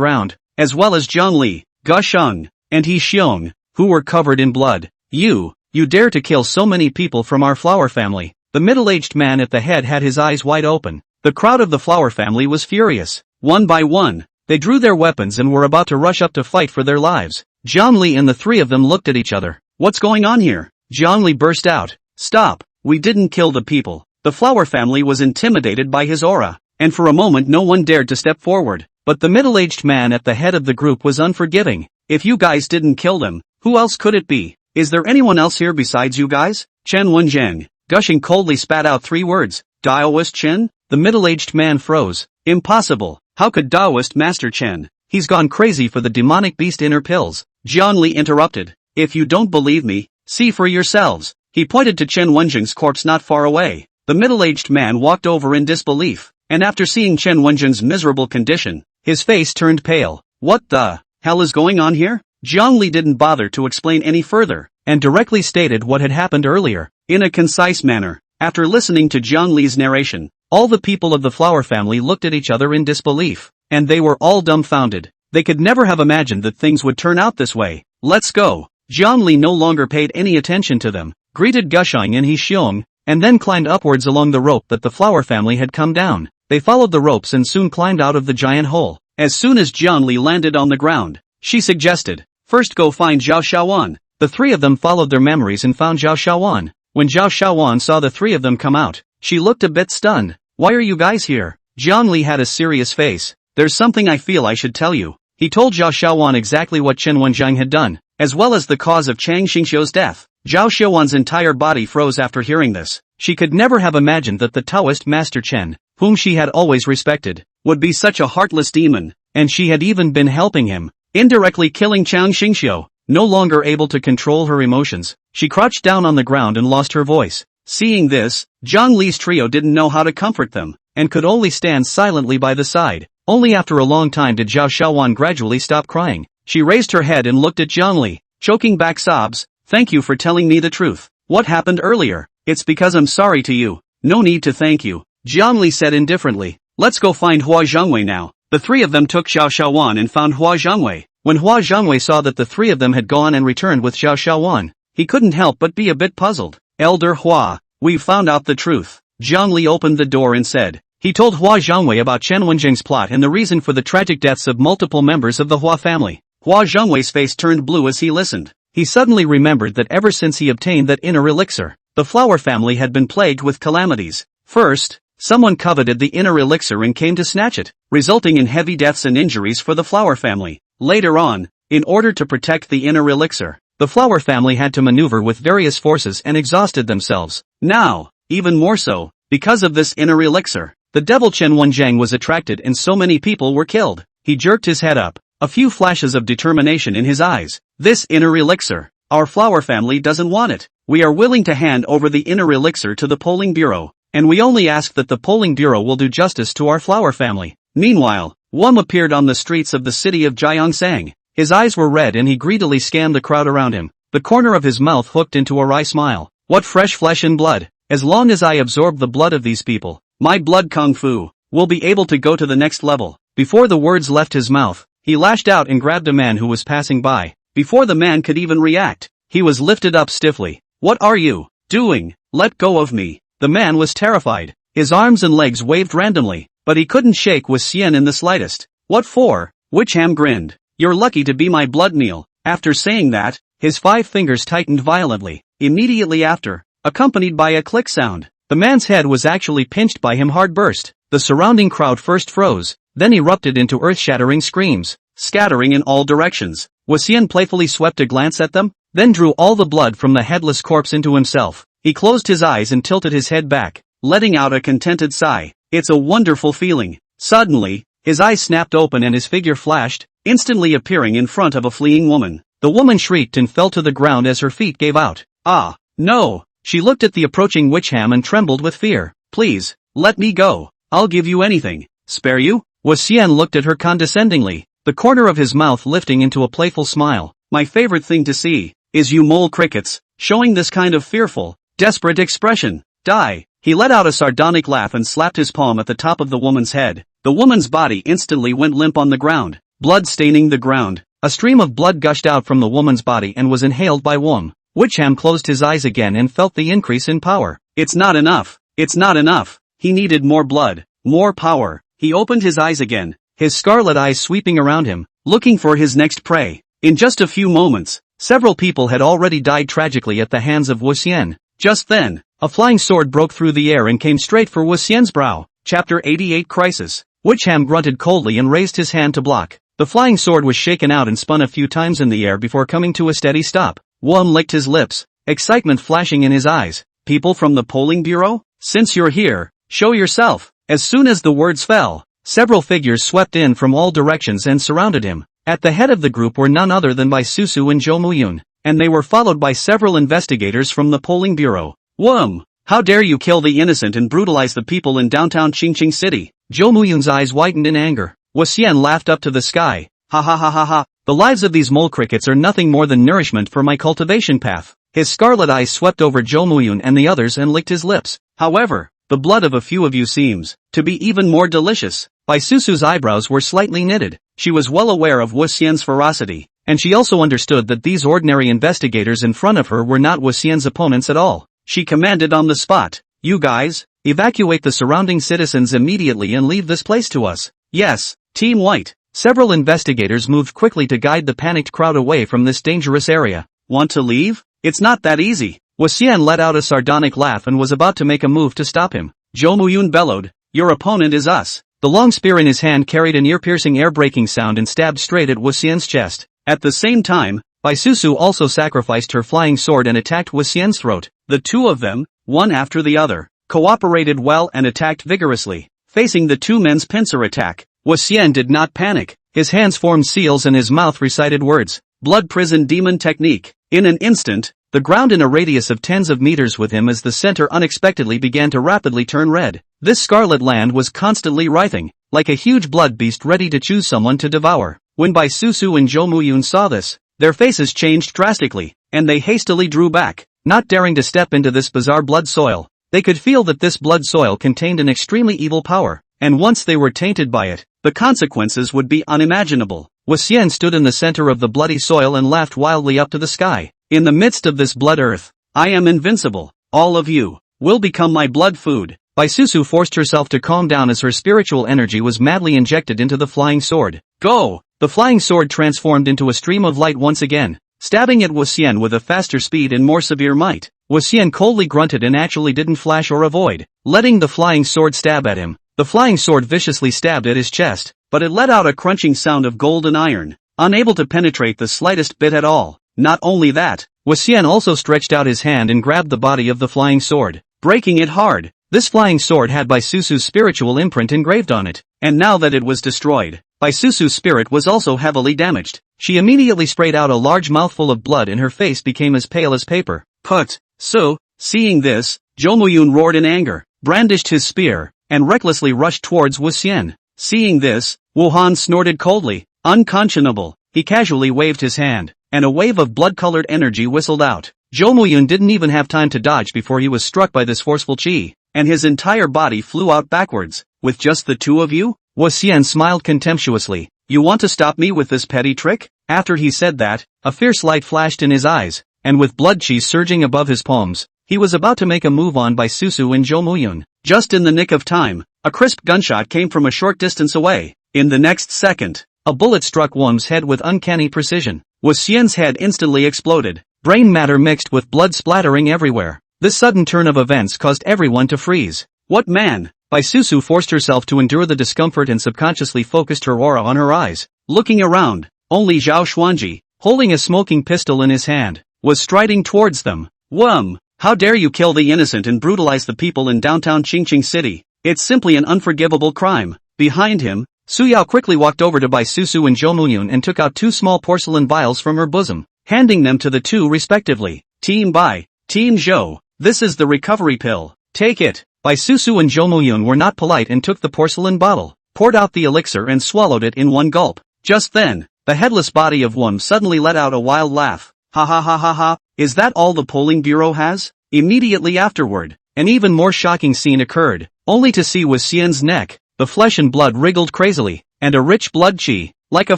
ground, as well as Zhongli, Gushing, and He Xiong, who were covered in blood. You dare to kill so many people from our Flower family." The middle-aged man at the head had his eyes wide open. The crowd of the Flower family was furious. One by one, they drew their weapons and were about to rush up to fight for their lives. Zhongli and the three of them looked at each other. "What's going on here?" Zhongli burst out. "Stop, we didn't kill the people." The Flower family was intimidated by his aura, and for a moment no one dared to step forward. But the middle-aged man at the head of the group was unforgiving. "If you guys didn't kill them, who else could it be? Is there anyone else here besides you guys?" Chen Wenjing, Gushing coldly spat out three words. "Daoist Chen?" The middle-aged man froze. "Impossible, how could Daoist Master Chen? He's gone crazy for the demonic beast inner pills." Zhongli interrupted. "If you don't believe me, see for yourselves." He pointed to Chen Wenjing's corpse not far away. The middle-aged man walked over in disbelief, and after seeing Chen Wenjing's miserable condition, his face turned pale. "What the hell is going on here?" Zhongli didn't bother to explain any further, and directly stated what had happened earlier. In a concise manner, after listening to Zhongli's narration, all the people of the Flower family looked at each other in disbelief, and they were all dumbfounded. They could never have imagined that things would turn out this way. "Let's go." Zhongli no longer paid any attention to them, greeted Gushing and He Xiong, and then climbed upwards along the rope that the Flower family had come down. They followed the ropes and soon climbed out of the giant hole. As soon as Zhongli landed on the ground, she suggested, "First go find Zhao Shaowan." The three of them followed their memories and found Zhao Shaowan. When Zhao Shaowan saw the three of them come out, she looked a bit stunned. "Why are you guys here?" Zhongli had a serious face. "There's something I feel I should tell you." He told Zhao Shaowan exactly what Chen Wenjing had done, as well as the cause of Chang Xingxiu's death. Zhao Shaowan's entire body froze after hearing this. She could never have imagined that the Taoist Master Chen, whom she had always respected, would be such a heartless demon, and she had even been helping him, indirectly killing Chang Xingxiu. no longer able to control her emotions. She crouched down on the ground and lost her voice. Seeing this, Zhang Li's trio didn't know how to comfort them, and could only stand silently by the side. Only after a long time did Zhao Xiaowan gradually stop crying. She raised her head and looked at Zhang Li, choking back sobs. "Thank you for telling me the truth. What happened earlier? It's because I'm sorry to you." "No need to thank you," Zhang Li said indifferently. "Let's go find Hua Zhongwei now." The three of them took Xiao Xiaowan and found Hua Zhongwei. When Hua Zhongwei saw that the three of them had gone and returned with Xiao Xiaowan, he couldn't help but be a bit puzzled. "Elder Hua, we've found out the truth." Zhang Li opened the door and said. He told Hua Zhongwei about Chen Wenjing's plot and the reason for the tragic deaths of multiple members of the Hua family. Hua Zhongwei's face turned blue as he listened. He suddenly remembered that ever since he obtained that inner elixir, the Flower family had been plagued with calamities. First, someone coveted the inner elixir and came to snatch it, resulting in heavy deaths and injuries for the Flower family. Later on, in order to protect the inner elixir, the Flower family had to maneuver with various forces and exhausted themselves. Now, even more so, because of this inner elixir, the devil Chen Wenjing was attracted and so many people were killed. He jerked his head up, a few flashes of determination in his eyes. "This inner elixir, our Flower family doesn't want it. We are willing to hand over the inner elixir to the polling bureau, and we only ask that the polling bureau will do justice to our Flower family." Meanwhile, Wum appeared on the streets of the city of Jiangsang. His eyes were red and he greedily scanned the crowd around him, the corner of his mouth hooked into a wry smile. "What fresh flesh and blood! As long as I absorb the blood of these people, my blood kung fu will be able to go to the next level." Before the words left his mouth, he lashed out and grabbed a man who was passing by. Before the man could even react, he was lifted up stiffly. "What are you doing? Let go of me." The man was terrified. His arms and legs waved randomly, but he couldn't shake Wu Xian in the slightest. "What for?" Wicham grinned. "You're lucky to be my blood meal." After saying that, his 5 fingers tightened violently. Immediately after, accompanied by a click sound, the man's head was actually pinched by him hard burst. The surrounding crowd first froze, then erupted into earth-shattering screams, scattering in all directions. Wu Xian playfully swept a glance at them, then drew all the blood from the headless corpse into himself. He closed his eyes and tilted his head back, letting out a contented sigh. "It's a wonderful feeling." Suddenly, his eyes snapped open and his figure flashed, instantly appearing in front of a fleeing woman. The woman shrieked and fell to the ground as her feet gave out. "Ah, no!" She looked at the approaching Wicham and trembled with fear. "Please, let me go. I'll give you anything." "Spare you?" Wu Xian looked at her condescendingly, the corner of his mouth lifting into a playful smile. "My favorite thing to see is you mole crickets showing this kind of fearful, desperate expression. Die." He let out a sardonic laugh and slapped his palm at the top of the woman's head. The woman's body instantly went limp on the ground, blood staining the ground. A stream of blood gushed out from the woman's body and was inhaled by Wum. Wicham closed his eyes again and felt the increase in power. "It's not enough. It's not enough." He needed more blood, more power. He opened his eyes again, his scarlet eyes sweeping around him, looking for his next prey. In just a few moments, several people had already died tragically at the hands of Wu Xian. Just then, a flying sword broke through the air and came straight for Wu Xian's brow. Chapter 88 Crisis. Wicham grunted coldly and raised his hand to block. The flying sword was shaken out and spun a few times in the air before coming to a steady stop. Wum licked his lips, excitement flashing in his eyes. "People from the polling bureau? Since you're here, show yourself." As soon as the words fell, several figures swept in from all directions and surrounded him. At the head of the group were none other than Bai Susu and Zhou Muyun, and they were followed by several investigators from the polling bureau. "Wum, how dare you kill the innocent and brutalize the people in downtown Qingqing City?" Zhou Muyun's eyes widened in anger. Wu Xian laughed up to the sky. "Ha ha ha ha ha. The lives of these mole crickets are nothing more than nourishment for my cultivation path." His scarlet eyes swept over Zhou Muyun and the others and licked his lips. "However, the blood of a few of you seems to be even more delicious." Bai Susu's eyebrows were slightly knitted. She was well aware of Wu Xian's ferocity, and she also understood that these ordinary investigators in front of her were not Wu Xian's opponents at all. She commanded on the spot, "You guys, evacuate the surrounding citizens immediately and leave this place to us." "Yes, Team White." Several investigators moved quickly to guide the panicked crowd away from this dangerous area. "Want to leave? It's not that easy." Wu Xian let out a sardonic laugh and was about to make a move to stop him. Zhou Muyun bellowed, "Your opponent is us." The long spear in his hand carried an ear-piercing air-breaking sound and stabbed straight at Wu Xian's chest. At the same time, Bai Susu also sacrificed her flying sword and attacked Wu Xian's throat. The two of them, one after the other, cooperated well and attacked vigorously. Facing the two men's pincer attack, Wu Xian did not panic. His hands formed seals and his mouth recited words. blood prison demon technique. In an instant, the ground in a radius of tens of meters with him as the center unexpectedly began to rapidly turn red. This scarlet land was constantly writhing, like a huge blood beast ready to choose someone to devour. When Bai Susu and Jo Muyun saw this, their faces changed drastically, and they hastily drew back, not daring to step into this bizarre blood soil. They could feel that this blood soil contained an extremely evil power, and once they were tainted by it, the consequences would be unimaginable. Wuxian stood in the center of the bloody soil and laughed wildly up to the sky. In the midst of this blood earth, I am invincible. All of you will become my blood food. Bai Susu forced herself to calm down as her spiritual energy was madly injected into the flying sword. Go! The flying sword transformed into a stream of light once again, stabbing at Wuxian with a faster speed and more severe might. Wuxian coldly grunted and actually didn't flash or avoid, letting the flying sword stab at him. The flying sword viciously stabbed at his chest, but it let out a crunching sound of gold and iron, unable to penetrate the slightest bit at all. Not only that, Wuxian also stretched out his hand and grabbed the body of the flying sword, breaking it hard. This flying sword had Bai Susu's spiritual imprint engraved on it, and now that it was destroyed, Bai Susu's spirit was also heavily damaged. She immediately sprayed out a large mouthful of blood and her face became as pale as paper. Put. So, seeing this, Jo Muyun roared in anger, brandished his spear, and recklessly rushed towards Wuxian. Seeing this, Wu Han snorted coldly, unconscionable. He casually waved his hand, and a wave of blood-colored energy whistled out. Jo Muyun didn't even have time to dodge before he was struck by this forceful chi, and his entire body flew out backwards. With just the two of you? Wuxian smiled contemptuously. You want to stop me with this petty trick? After he said that, a fierce light flashed in his eyes, and with blood chi surging above his palms, he was about to make a move on Bai Susu and Jo Muyun. Just in the nick of time, a crisp gunshot came from a short distance away. In the next second, a bullet struck Wum's head with uncanny precision. Wuxian's head instantly exploded, brain matter mixed with blood splattering everywhere. This sudden turn of events caused everyone to freeze. What man? Bai Susu forced herself to endure the discomfort and subconsciously focused her aura on her eyes. Looking around, only Zhao Xuanji, holding a smoking pistol in his hand, was striding towards them. Wum! How dare you kill the innocent and brutalize the people in downtown Qingqing City? It's simply an unforgivable crime. Behind him, Su Yao quickly walked over to Bai Susu and Jo Muyun and took out two small porcelain vials from her bosom, handing them to the two respectively. Team Bai, Team Zhou, this is the recovery pill. Take it. Bai Susu and Jo Muyun were not polite and took the porcelain bottle, poured out the elixir and swallowed it in one gulp. Just then, the headless body of Wum suddenly let out a wild laugh. Ha ha ha ha ha, is that all the polling bureau has? Immediately afterward, an even more shocking scene occurred, only to see Wuxian's neck. The flesh and blood wriggled crazily, and a rich blood chi, like a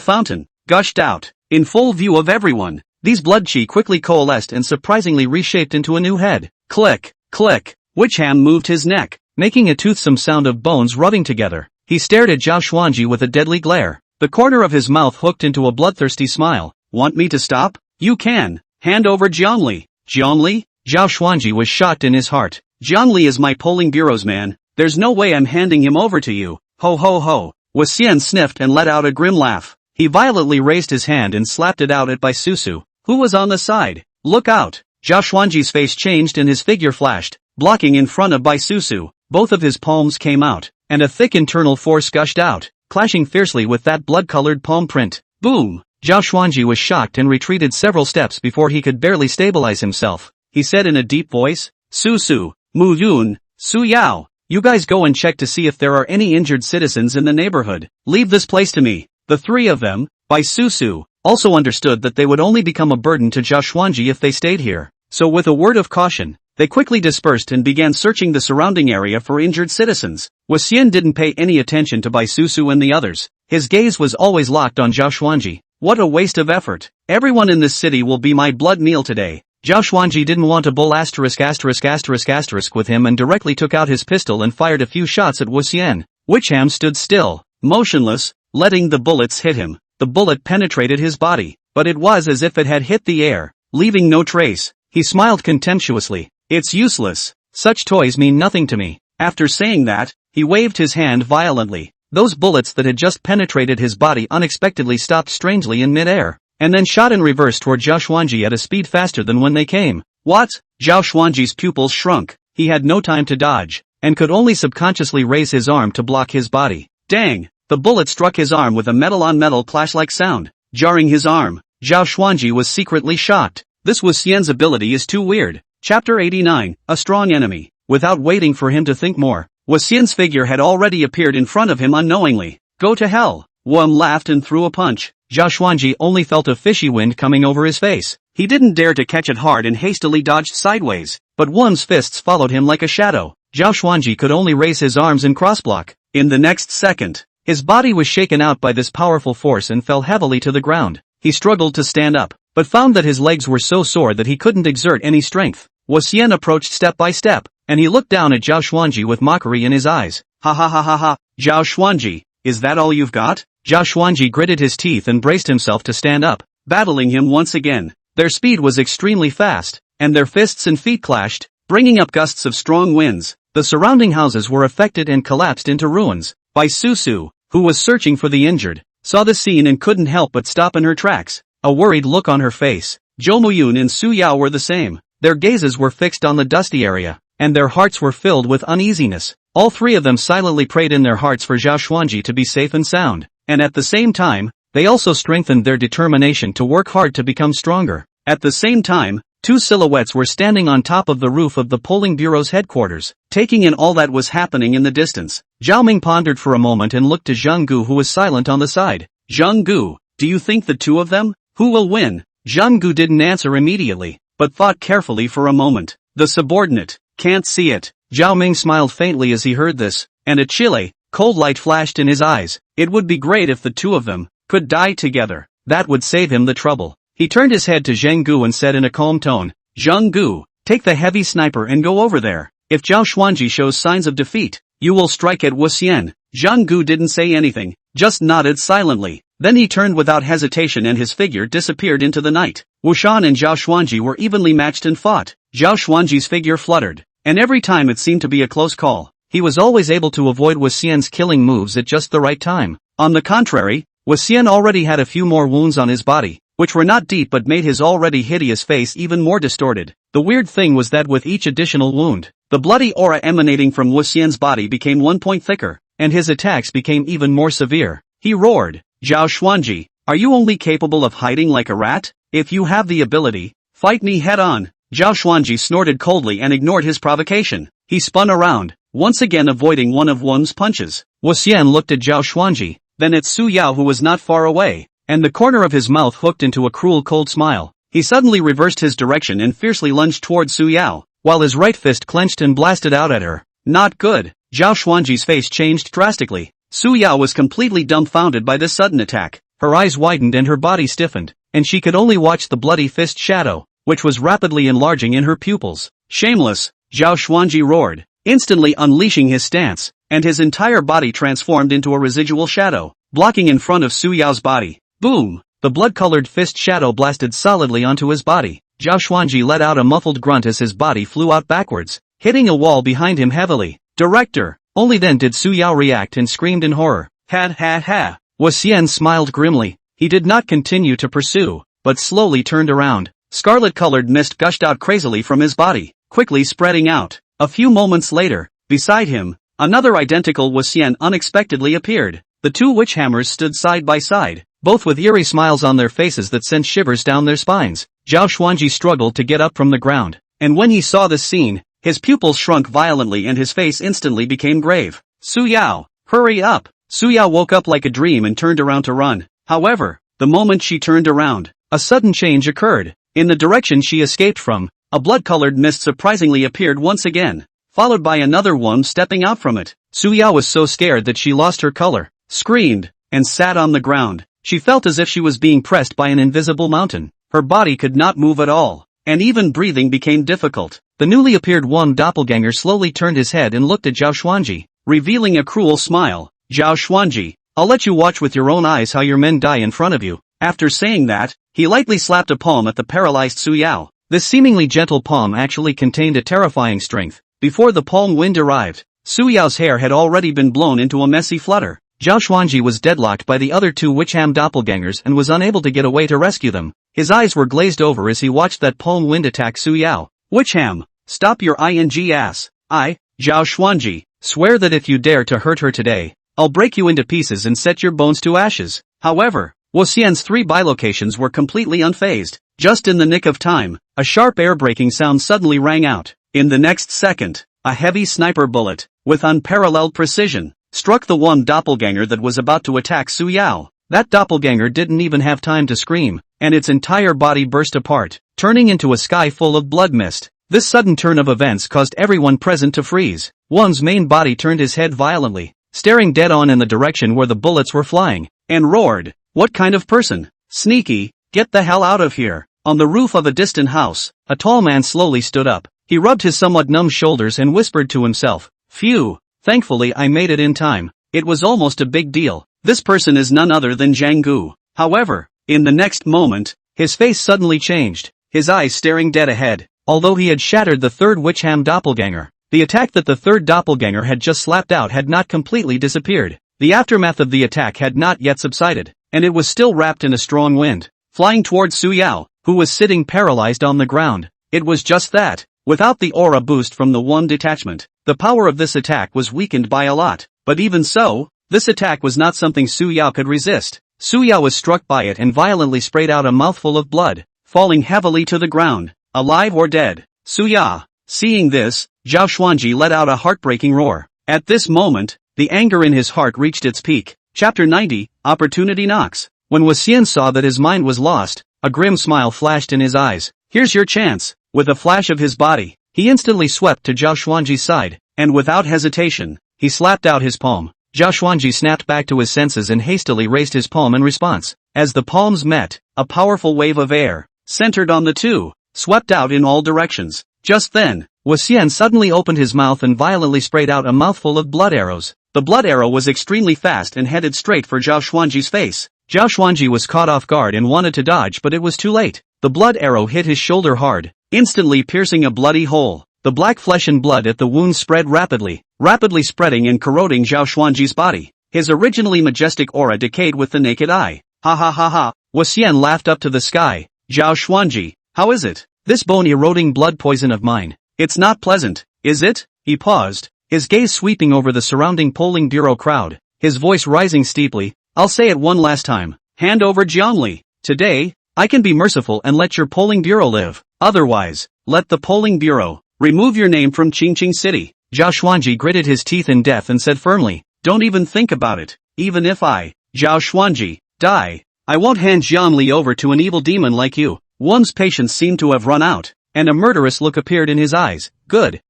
fountain, gushed out. In full view of everyone, these blood chi quickly coalesced and surprisingly reshaped into a new head. Click, click. Wicham moved his neck, making a toothsome sound of bones rubbing together. He stared at Zhao Xuanji with a deadly glare, the corner of his mouth hooked into a bloodthirsty smile. Want me to stop? You can. Hand over Jiangli. Jiangli? Zhao Xuanji was shocked in his heart. Jiangli is my polling bureau's man. There's no way I'm handing him over to you. Ho ho ho. Wuxian sniffed and let out a grim laugh. He violently raised his hand and slapped it out at Bai Susu, who was on the side. Look out. Zhao Xuanji's face changed and his figure flashed, blocking in front of Bai Susu. Both of his palms came out, and a thick internal force gushed out, clashing fiercely with that blood-colored palm print. Boom! Zhao Xuanji was shocked and retreated several steps before he could barely stabilize himself. He said in a deep voice, Susu, Mu Yun, Su Yao, you guys go and check to see if there are any injured citizens in the neighborhood. Leave this place to me. The three of them, Bai Susu, also understood that they would only become a burden to Zhao Xuanji if they stayed here. So with a word of caution, they quickly dispersed and began searching the surrounding area for injured citizens. Wuxian didn't pay any attention to Bai Susu and the others. His gaze was always locked on Zhao Xuanji. What a waste of effort. Everyone in this city will be my blood meal today. Zhao Xuanji didn't want to bull ***** with him and directly took out his pistol and fired a few shots at Wuxian. Wicham stood still, motionless, letting the bullets hit him. The bullet penetrated his body, but it was as if it had hit the air, leaving no trace. He smiled contemptuously. It's useless. Such toys mean nothing to me. After saying that, he waved his hand violently. Those bullets that had just penetrated his body unexpectedly stopped strangely in mid-air, and then shot in reverse toward Zhao Xuanji at a speed faster than when they came. What? Zhao Xuanji's pupils shrunk. He had no time to dodge, and could only subconsciously raise his arm to block his body. Dang! The bullet struck his arm with a metal-on-metal clash-like sound, jarring his arm. Zhao Xuanji was secretly shocked. This Wu Xian's ability is too weird. Chapter 89, A Strong Enemy. Without waiting for him to think more, Wu Xian's figure had already appeared in front of him unknowingly. Go to hell. Wum laughed and threw a punch. Zhao Xuanji only felt a fishy wind coming over his face. He didn't dare to catch it hard and hastily dodged sideways, but Wum's fists followed him like a shadow. Zhao Xuanji could only raise his arms and crossblock. In the next second, his body was shaken out by this powerful force and fell heavily to the ground. He struggled to stand up, but found that his legs were so sore that he couldn't exert any strength. Wu Xian approached step by step, and he looked down at Zhao Xuanji with mockery in his eyes. Ha ha ha ha ha, Zhao Xuanji, is that all you've got? Zhao Xuanji gritted his teeth and braced himself to stand up, battling him once again. Their speed was extremely fast, and their fists and feet clashed, bringing up gusts of strong winds. The surrounding houses were affected and collapsed into ruins. Bai Susu, who was searching for the injured, saw the scene and couldn't help but stop in her tracks, a worried look on her face. Zhou Muyun and Su Yao were the same. Their gazes were fixed on the dusty area, and their hearts were filled with uneasiness. All three of them silently prayed in their hearts for Zhao Xuanji to be safe and sound, and at the same time, they also strengthened their determination to work hard to become stronger. At the same time, two silhouettes were standing on top of the roof of the polling bureau's headquarters, taking in all that was happening in the distance. Zhao Ming pondered for a moment and looked to Zhang Gu, who was silent on the side. Zhang Gu, do you think the two of them? Who will win? Zhang Gu didn't answer immediately, but thought carefully for a moment. The subordinate, can't see it. Zhao Ming smiled faintly as he heard this, and a chilly, cold light flashed in his eyes. It would be great if the two of them could die together. That would save him the trouble. He turned his head to Zhang Gu and said in a calm tone, Zhang Gu, take the heavy sniper and go over there. If Zhao Xuanji shows signs of defeat, you will strike at Wu Xian. Zhang Gu didn't say anything, just nodded silently. Then he turned without hesitation and his figure disappeared into the night. Wu Shan and Zhao Xuanji were evenly matched and fought. Zhao Xuanji's figure fluttered, and every time it seemed to be a close call. He was always able to avoid Wu Xian's killing moves at just the right time. On the contrary, Wu Xian already had a few more wounds on his body, which were not deep but made his already hideous face even more distorted. The weird thing was that with each additional wound, the bloody aura emanating from Wu Xian's body became 1 point thicker, and his attacks became even more severe. He roared, Zhao Xuanji, are you only capable of hiding like a rat? If you have the ability, fight me head on. Zhao Xuanji snorted coldly and ignored his provocation. He spun around, once again avoiding one of Wum's punches. Wu Xian looked at Zhao Xuanji, then at Su Yao, who was not far away, and the corner of his mouth hooked into a cruel cold smile. He suddenly reversed his direction and fiercely lunged toward Su Yao, while his right fist clenched and blasted out at her. Not good. Zhao Xuanji's face changed drastically. Su Yao was completely dumbfounded by this sudden attack. Her eyes widened and her body stiffened, and she could only watch the bloody fist shadow, which was rapidly enlarging in her pupils. Shameless, Zhao Xuanji roared, instantly unleashing his stance, and his entire body transformed into a residual shadow, blocking in front of Su Yao's body. Boom! The blood-colored fist shadow blasted solidly onto his body. Zhao Xuanji let out a muffled grunt as his body flew out backwards, hitting a wall behind him heavily. Director! Only then did Su Yao react and screamed in horror. Ha ha ha! Wu Xian smiled grimly. He did not continue to pursue, but slowly turned around. Scarlet-colored mist gushed out crazily from his body, quickly spreading out. A few moments later, beside him, another identical Wu Xian unexpectedly appeared. The two witch hammers stood side by side, both with eerie smiles on their faces that sent shivers down their spines. Zhao Xuanji struggled to get up from the ground, and when he saw this scene, his pupils shrunk violently and his face instantly became grave. Su Yao, hurry up! Su Yao woke up like a dream and turned around to run. However, the moment she turned around, a sudden change occurred. In the direction she escaped from, a blood-colored mist surprisingly appeared once again, followed by another one stepping out from it. Su Yao was so scared that she lost her color, screamed, and sat on the ground. She felt as if she was being pressed by an invisible mountain. Her body could not move at all, and even breathing became difficult. The newly appeared one doppelganger slowly turned his head and looked at Zhao Xuanji, revealing a cruel smile. Zhao Xuanji, I'll let you watch with your own eyes how your men die in front of you. After saying that, he lightly slapped a palm at the paralyzed Su Yao. This seemingly gentle palm actually contained a terrifying strength. Before the palm wind arrived, Su Yao's hair had already been blown into a messy flutter. Zhao Xuanji was deadlocked by the other two witch-ham doppelgangers and was unable to get away to rescue them. His eyes were glazed over as he watched that palm wind attack Su Yao. Witch-ham, stop your ing ass. I, Zhao Xuanji, swear that if you dare to hurt her today, I'll break you into pieces and set your bones to ashes. However, Xian's 3 bilocations were completely unfazed. Just in the nick of time, a sharp air-breaking sound suddenly rang out. In the next second, a heavy sniper bullet, with unparalleled precision, struck the one doppelganger that was about to attack Su Yao. That doppelganger didn't even have time to scream, and its entire body burst apart, turning into a sky full of blood mist. This sudden turn of events caused everyone present to freeze. One's main body turned his head violently, staring dead on in the direction where the bullets were flying, and roared, "What kind of person? Sneaky, get the hell out of here." On the roof of a distant house, a tall man slowly stood up. He rubbed his somewhat numb shoulders and whispered to himself, "Phew, thankfully I made it in time. It was almost a big deal. This person is none other than Zhang Gu." However, in the next moment, his face suddenly changed, his eyes staring dead ahead. Although he had shattered the third Witchham doppelganger, the attack that the third doppelganger had just slapped out had not completely disappeared. The aftermath of the attack had not yet subsided, and it was still wrapped in a strong wind, flying towards Su Yao, who was sitting paralyzed on the ground. It was just that, without the aura boost from the one detachment, the power of this attack was weakened by a lot. But even so, this attack was not something Su Yao could resist. Su Yao was struck by it and violently sprayed out a mouthful of blood, falling heavily to the ground, alive or dead. Su Yao. Seeing this, Zhao Xuanji let out a heartbreaking roar. At this moment, the anger in his heart reached its peak. Chapter 90, Opportunity Knocks. When Xian saw that his mind was lost, a grim smile flashed in his eyes. "Here's your chance." With a flash of his body, he instantly swept to Zhao Xuanji's side, and without hesitation, he slapped out his palm. Zhao Xuanji snapped back to his senses and hastily raised his palm in response. As the palms met, a powerful wave of air, centered on the two, swept out in all directions. Just then, Xian suddenly opened his mouth and violently sprayed out a mouthful of blood arrows. The blood arrow was extremely fast and headed straight for Zhao Xuanji's face. Zhao Xuanji was caught off guard and wanted to dodge, but it was too late. The blood arrow hit his shoulder hard, instantly piercing a bloody hole. The black flesh and blood at the wound spread rapidly spreading and corroding Zhao Xuanji's body. His originally majestic aura decayed with the naked eye. "Ha ha ha ha." Xian laughed up to the sky. "Zhao Xuanji, how is it? This bone-eroding blood poison of mine. It's not pleasant, is it?" He paused, his gaze sweeping over the surrounding polling bureau crowd, his voice rising steeply. "I'll say it one last time. Hand over Jiangli. Today, I can be merciful and let your polling bureau live. Otherwise, let the polling bureau remove your name from Qingqing City." Zhao Xuanji gritted his teeth in death and said firmly, "Don't even think about it. Even if I, Zhao Xuanji, die, I won't hand Jiangli over to an evil demon like you." One's patience seemed to have run out, and a murderous look appeared in his eyes. Good.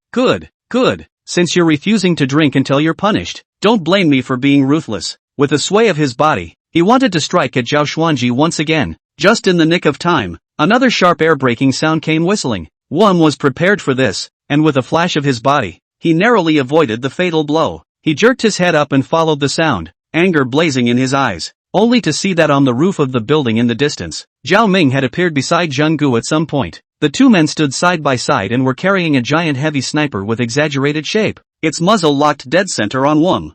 Since you're refusing to drink until you're punished, don't blame me for being ruthless." With a sway of his body, he wanted to strike at Zhao Xuanji once again. Just in the nick of time, another sharp air-breaking sound came whistling. One was prepared for this, and with a flash of his body, he narrowly avoided the fatal blow. He jerked his head up and followed the sound, anger blazing in his eyes, only to see that on the roof of the building in the distance, Zhao Ming had appeared beside Zhang Gu at some point. The two men stood side by side and were carrying a giant heavy sniper with exaggerated shape. Its muzzle locked dead center on Wum.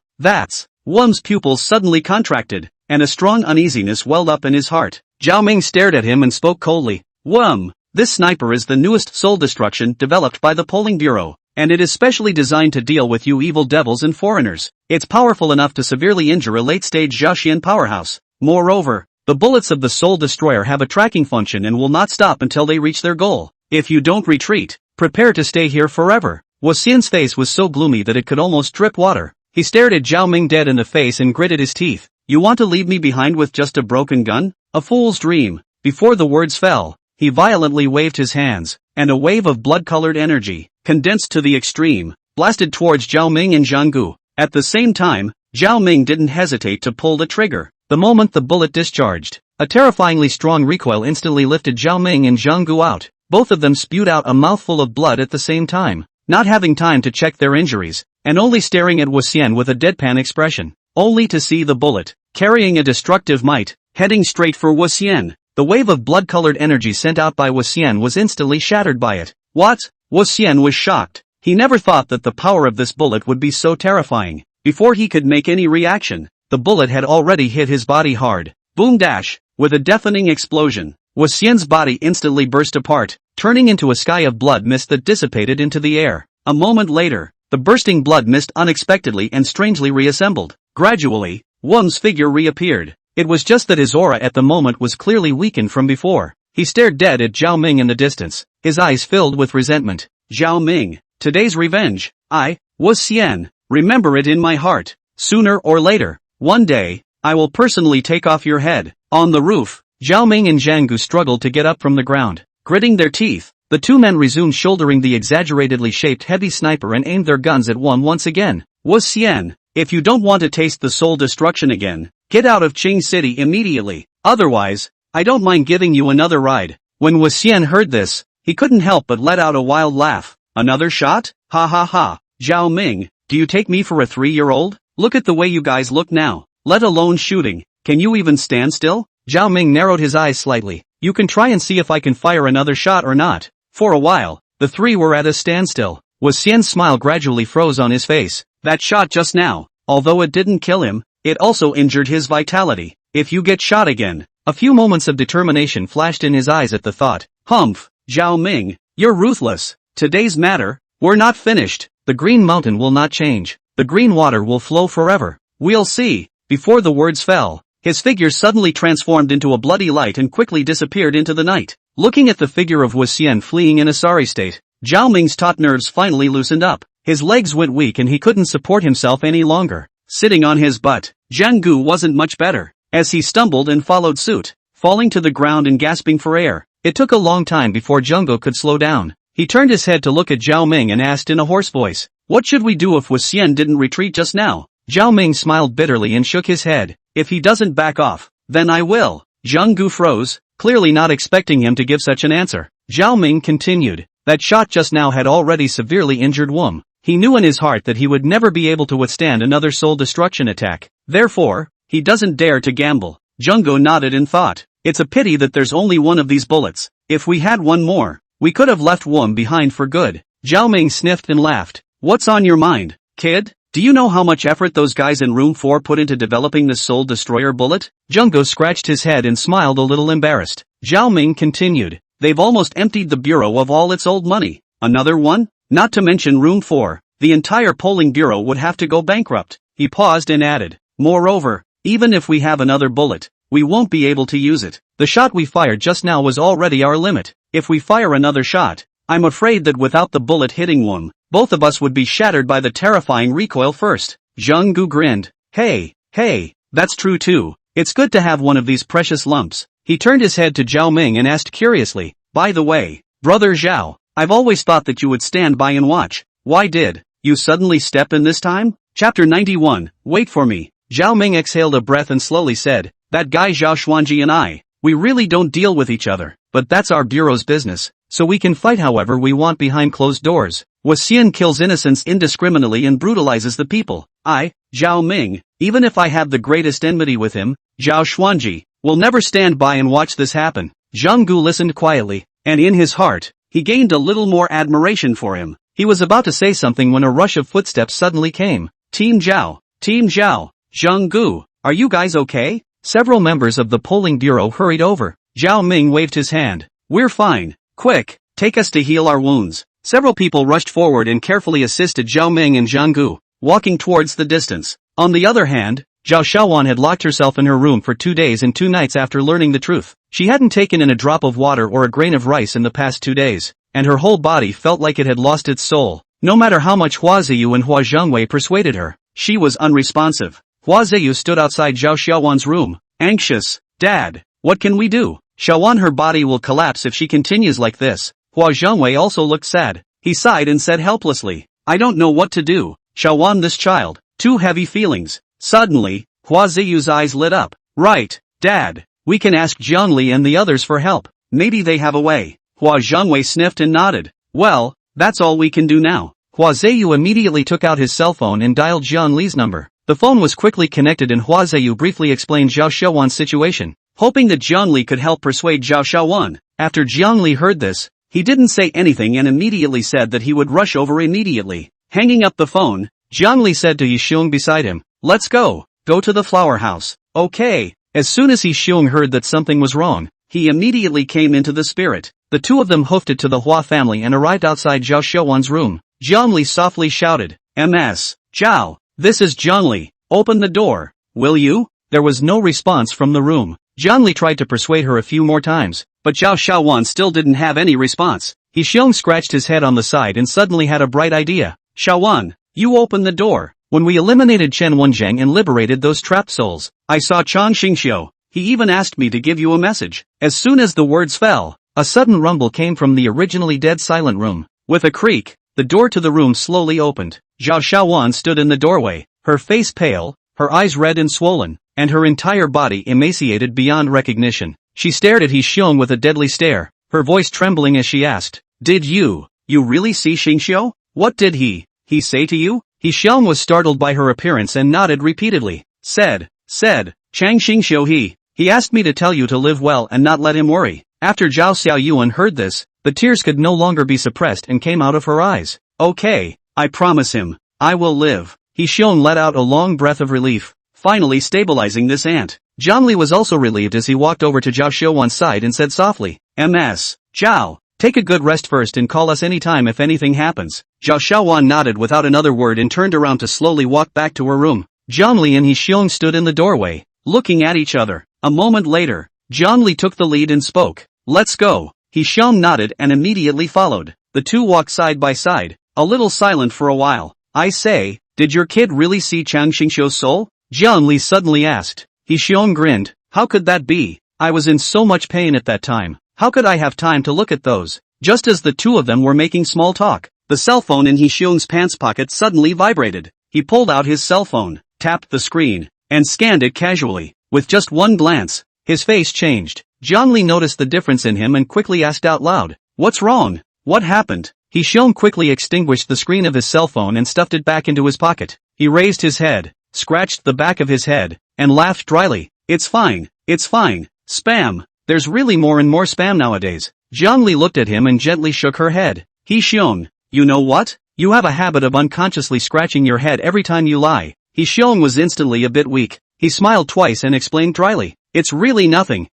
Wum's pupils suddenly contracted, and a strong uneasiness welled up in his heart. Zhao Ming stared at him and spoke coldly. "Wum, this sniper is the newest soul destruction developed by the polling bureau, and it is specially designed to deal with you evil devils and foreigners. It's powerful enough to severely injure a late-stage Jiaxian powerhouse. Moreover, the bullets of the soul destroyer have a tracking function and will not stop until they reach their goal. If you don't retreat, prepare to stay here forever." Xian's face was so gloomy that it could almost drip water. He stared at Zhao Ming dead in the face and gritted his teeth. "You want to leave me behind with just a broken gun? A fool's dream." Before the words fell, he violently waved his hands, and a wave of blood-colored energy, condensed to the extreme, blasted towards Zhao Ming and Zhang Gu. At the same time, Zhao Ming didn't hesitate to pull the trigger. The moment the bullet discharged, a terrifyingly strong recoil instantly lifted Zhao Ming and Zhang Gu out. Both of them spewed out a mouthful of blood at the same time, not having time to check their injuries, and only staring at Xian with a deadpan expression, only to see the bullet, carrying a destructive might, heading straight for Xian. The wave of blood-colored energy sent out by Xian was instantly shattered by it. What? Xian was shocked. He never thought that the power of this bullet would be so terrifying. Before he could make any reaction, the bullet had already hit his body hard. Boom dash! With a deafening explosion, Xian's body instantly burst apart, turning into a sky of blood mist that dissipated into the air. A moment later, the bursting blood mist unexpectedly and strangely reassembled. Gradually, Wum's figure reappeared. It was just that his aura at the moment was clearly weakened from before. He stared dead at Zhao Ming in the distance, his eyes filled with resentment. Zhao Ming, today's revenge. I, was Xian. Remember it in my heart. Sooner or later, one day, I will personally take off your head. On the roof, Zhao Ming and Zhang Gu struggled to get up from the ground. gritting their teeth, the two men resumed shouldering the exaggeratedly shaped heavy sniper and aimed their guns at once again. Was Xian, if you don't want to taste the soul destruction again, get out of Qing City immediately. Otherwise, I don't mind giving you another ride. When Wu Xian heard this, he couldn't help but let out a wild laugh. Another shot? Ha ha ha. Zhao Ming, do you take me for a 3-year-old? Look at the way you guys look now. Let alone shooting. Can you even stand still? Zhao Ming narrowed his eyes slightly. You can try and see if I can fire another shot or not. For a while, the three were at a standstill. Wu Xian's smile gradually froze on his face. That shot just now, although it didn't kill him, it also injured his vitality. If you get shot again. A few moments of determination flashed in his eyes at the thought. Humph, Zhao Ming, you're ruthless. Today's matter, we're not finished. The Green Mountain will not change. The green water will flow forever. We'll see. Before the words fell, his figure suddenly transformed into a bloody light and quickly disappeared into the night. Looking at the figure of Wu Xian fleeing in a sorry state, Zhao Ming's taut nerves finally loosened up. His legs went weak and he couldn't support himself any longer. Sitting on his butt, Zhang Gu wasn't much better, as he stumbled and followed suit, falling to the ground and gasping for air. It took a long time before Jungo could slow down. He turned his head to look at Zhao Ming and asked in a hoarse voice, "What should we do if Wu Xian didn't retreat just now?" Zhao Ming smiled bitterly and shook his head. "If he doesn't back off, then I will." Zhang Gu froze, clearly not expecting him to give such an answer. Zhao Ming continued, "That shot just now had already severely injured Wum. He knew in his heart that he would never be able to withstand another soul destruction attack. Therefore, he doesn't dare to gamble." Jungo nodded in thought. "It's a pity that there's only one of these bullets. If we had one more, we could have left Wum behind for good." Zhao Ming sniffed and laughed. "What's on your mind, kid? Do you know how much effort those guys in room 4 put into developing this soul destroyer bullet?" Jungo scratched his head and smiled a little embarrassed. Zhao Ming continued, "They've almost emptied the bureau of all its old money. Another one? Not to mention room 4. The entire polling bureau would have to go bankrupt." He paused and added, "Moreover, even if we have another bullet, we won't be able to use it. The shot we fired just now was already our limit. If we fire another shot, I'm afraid that without the bullet hitting Wum, both of us would be shattered by the terrifying recoil first." Zhang Gu grinned. Hey, that's true too. It's good to have one of these precious lumps." He turned his head to Zhao Ming and asked curiously, "By the way, brother Zhao, I've always thought that you would stand by and watch. Why did you suddenly step in this time?" Chapter 91, Wait for me. Zhao Ming exhaled a breath and slowly said, "That guy Zhao Xuanji and I, we really don't deal with each other, but that's our bureau's business, so we can fight however we want behind closed doors. Wu Xian kills innocents indiscriminately and brutalizes the people. I, Zhao Ming, even if I have the greatest enmity with him, Zhao Xuanji, will never stand by and watch this happen." Zhang Gu listened quietly, and in his heart, he gained a little more admiration for him. He was about to say something when a rush of footsteps suddenly came. Team Zhao, Zhang Gu, are you guys okay?" Several members of the polling bureau hurried over. Zhao Ming waved his hand. "We're fine. Quick, take us to heal our wounds." Several people rushed forward and carefully assisted Zhao Ming and Zhang Gu, walking towards the distance. On the other hand, Zhao Xiaowan had locked herself in her room for 2 days and 2 nights after learning the truth. She hadn't taken in a drop of water or a grain of rice in the past 2 days, and her whole body felt like it had lost its soul. No matter how much Hua Ziyu and Hua Zhengwei persuaded her, she was unresponsive. Hua Ziyu stood outside Zhao Xiaowan's room, anxious. "Dad, what can we do? Xiaowan, her body will collapse if she continues like this." Hua Zhengwei also looked sad. He sighed and said helplessly, "I don't know what to do. Xiaowan, this child, too heavy feelings." Suddenly, Hua Ziyu's eyes lit up. "Right, Dad, we can ask Zhongli and the others for help. Maybe they have a way." Hua Zhengwei sniffed and nodded. "Well, that's all we can do now." Hua Ziyu immediately took out his cell phone and dialed Jian Li's number. The phone was quickly connected and Hua Ziyu briefly explained Zhao Xiaowan's situation, hoping that Jiang Li could help persuade Zhao Xiaowan. After Jiang Li heard this, he didn't say anything and immediately said that he would rush over immediately. Hanging up the phone, Jiang Li said to Yixiong beside him, "Let's go to the flower house." "Okay." As soon as Yixiong heard that something was wrong, he immediately came into the spirit. The two of them hoofed it to the Hua family and arrived outside Zhao Xiaowan's room. Jiang Li softly shouted, "Ms. Zhao, this is Jiang Li. Open the door, will you?" There was no response from the room. Jiangli tried to persuade her a few more times, but Zhao Xiaowan still didn't have any response. He Xiong scratched his head on the side and suddenly had a bright idea. Xiaowan, you open the door. When we eliminated Chen Wenjiang and liberated those trapped souls, I saw Chang Xingxiu. He even asked me to give you a message. As soon as the words fell, a sudden rumble came from the originally dead silent room. With a creak, the door to the room slowly opened. Zhao Xiaowan stood in the doorway, her face pale, her eyes red and swollen, and her entire body emaciated beyond recognition. She stared at He Xiong with a deadly stare, her voice trembling as she asked, "Did you really see Xingxiu? What did he say to you?" He Xiong was startled by her appearance and nodded repeatedly. Said, Chang Xingxiu he asked me to tell you to live well and not let him worry. After Zhao Xiaoyuan heard this, the tears could no longer be suppressed and came out of her eyes. Okay, I promise him, I will live. He Xiong let out a long breath of relief, finally stabilizing this ant. Zhangli was also relieved as he walked over to Zhao Xiaowan's side and said softly, "Ms. Zhao, take a good rest first and call us anytime if anything happens." Zhao Xiaowan nodded without another word and turned around to slowly walk back to her room. Zhangli and He Xiong stood in the doorway, looking at each other. A moment later, Zhangli took the lead and spoke. "Let's go." He Xiong nodded and immediately followed. The two walked side by side, a little silent for a while. "I say, did your kid really see Chang Xingxiu's soul?" Zhangli suddenly asked. He Xiong grinned. "How could that be? I was in so much pain at that time. How could I have time to look at those?" Just as the two of them were making small talk, the cell phone in He Xiong's pants pocket suddenly vibrated. He pulled out his cell phone, tapped the screen, and scanned it casually. With just one glance, his face changed. Zhangli noticed the difference in him and quickly asked out loud, "What's wrong? What happened?" He Xiong quickly extinguished the screen of his cell phone and stuffed it back into his pocket. He raised his head, scratched the back of his head, and laughed dryly. It's fine. Spam. There's really more and more spam nowadays." Zhangli looked at him and gently shook her head. "He Xiong, you know what? You have a habit of unconsciously scratching your head every time you lie." He Xiong was instantly a bit weak. He smiled twice and explained dryly, It's really nothing.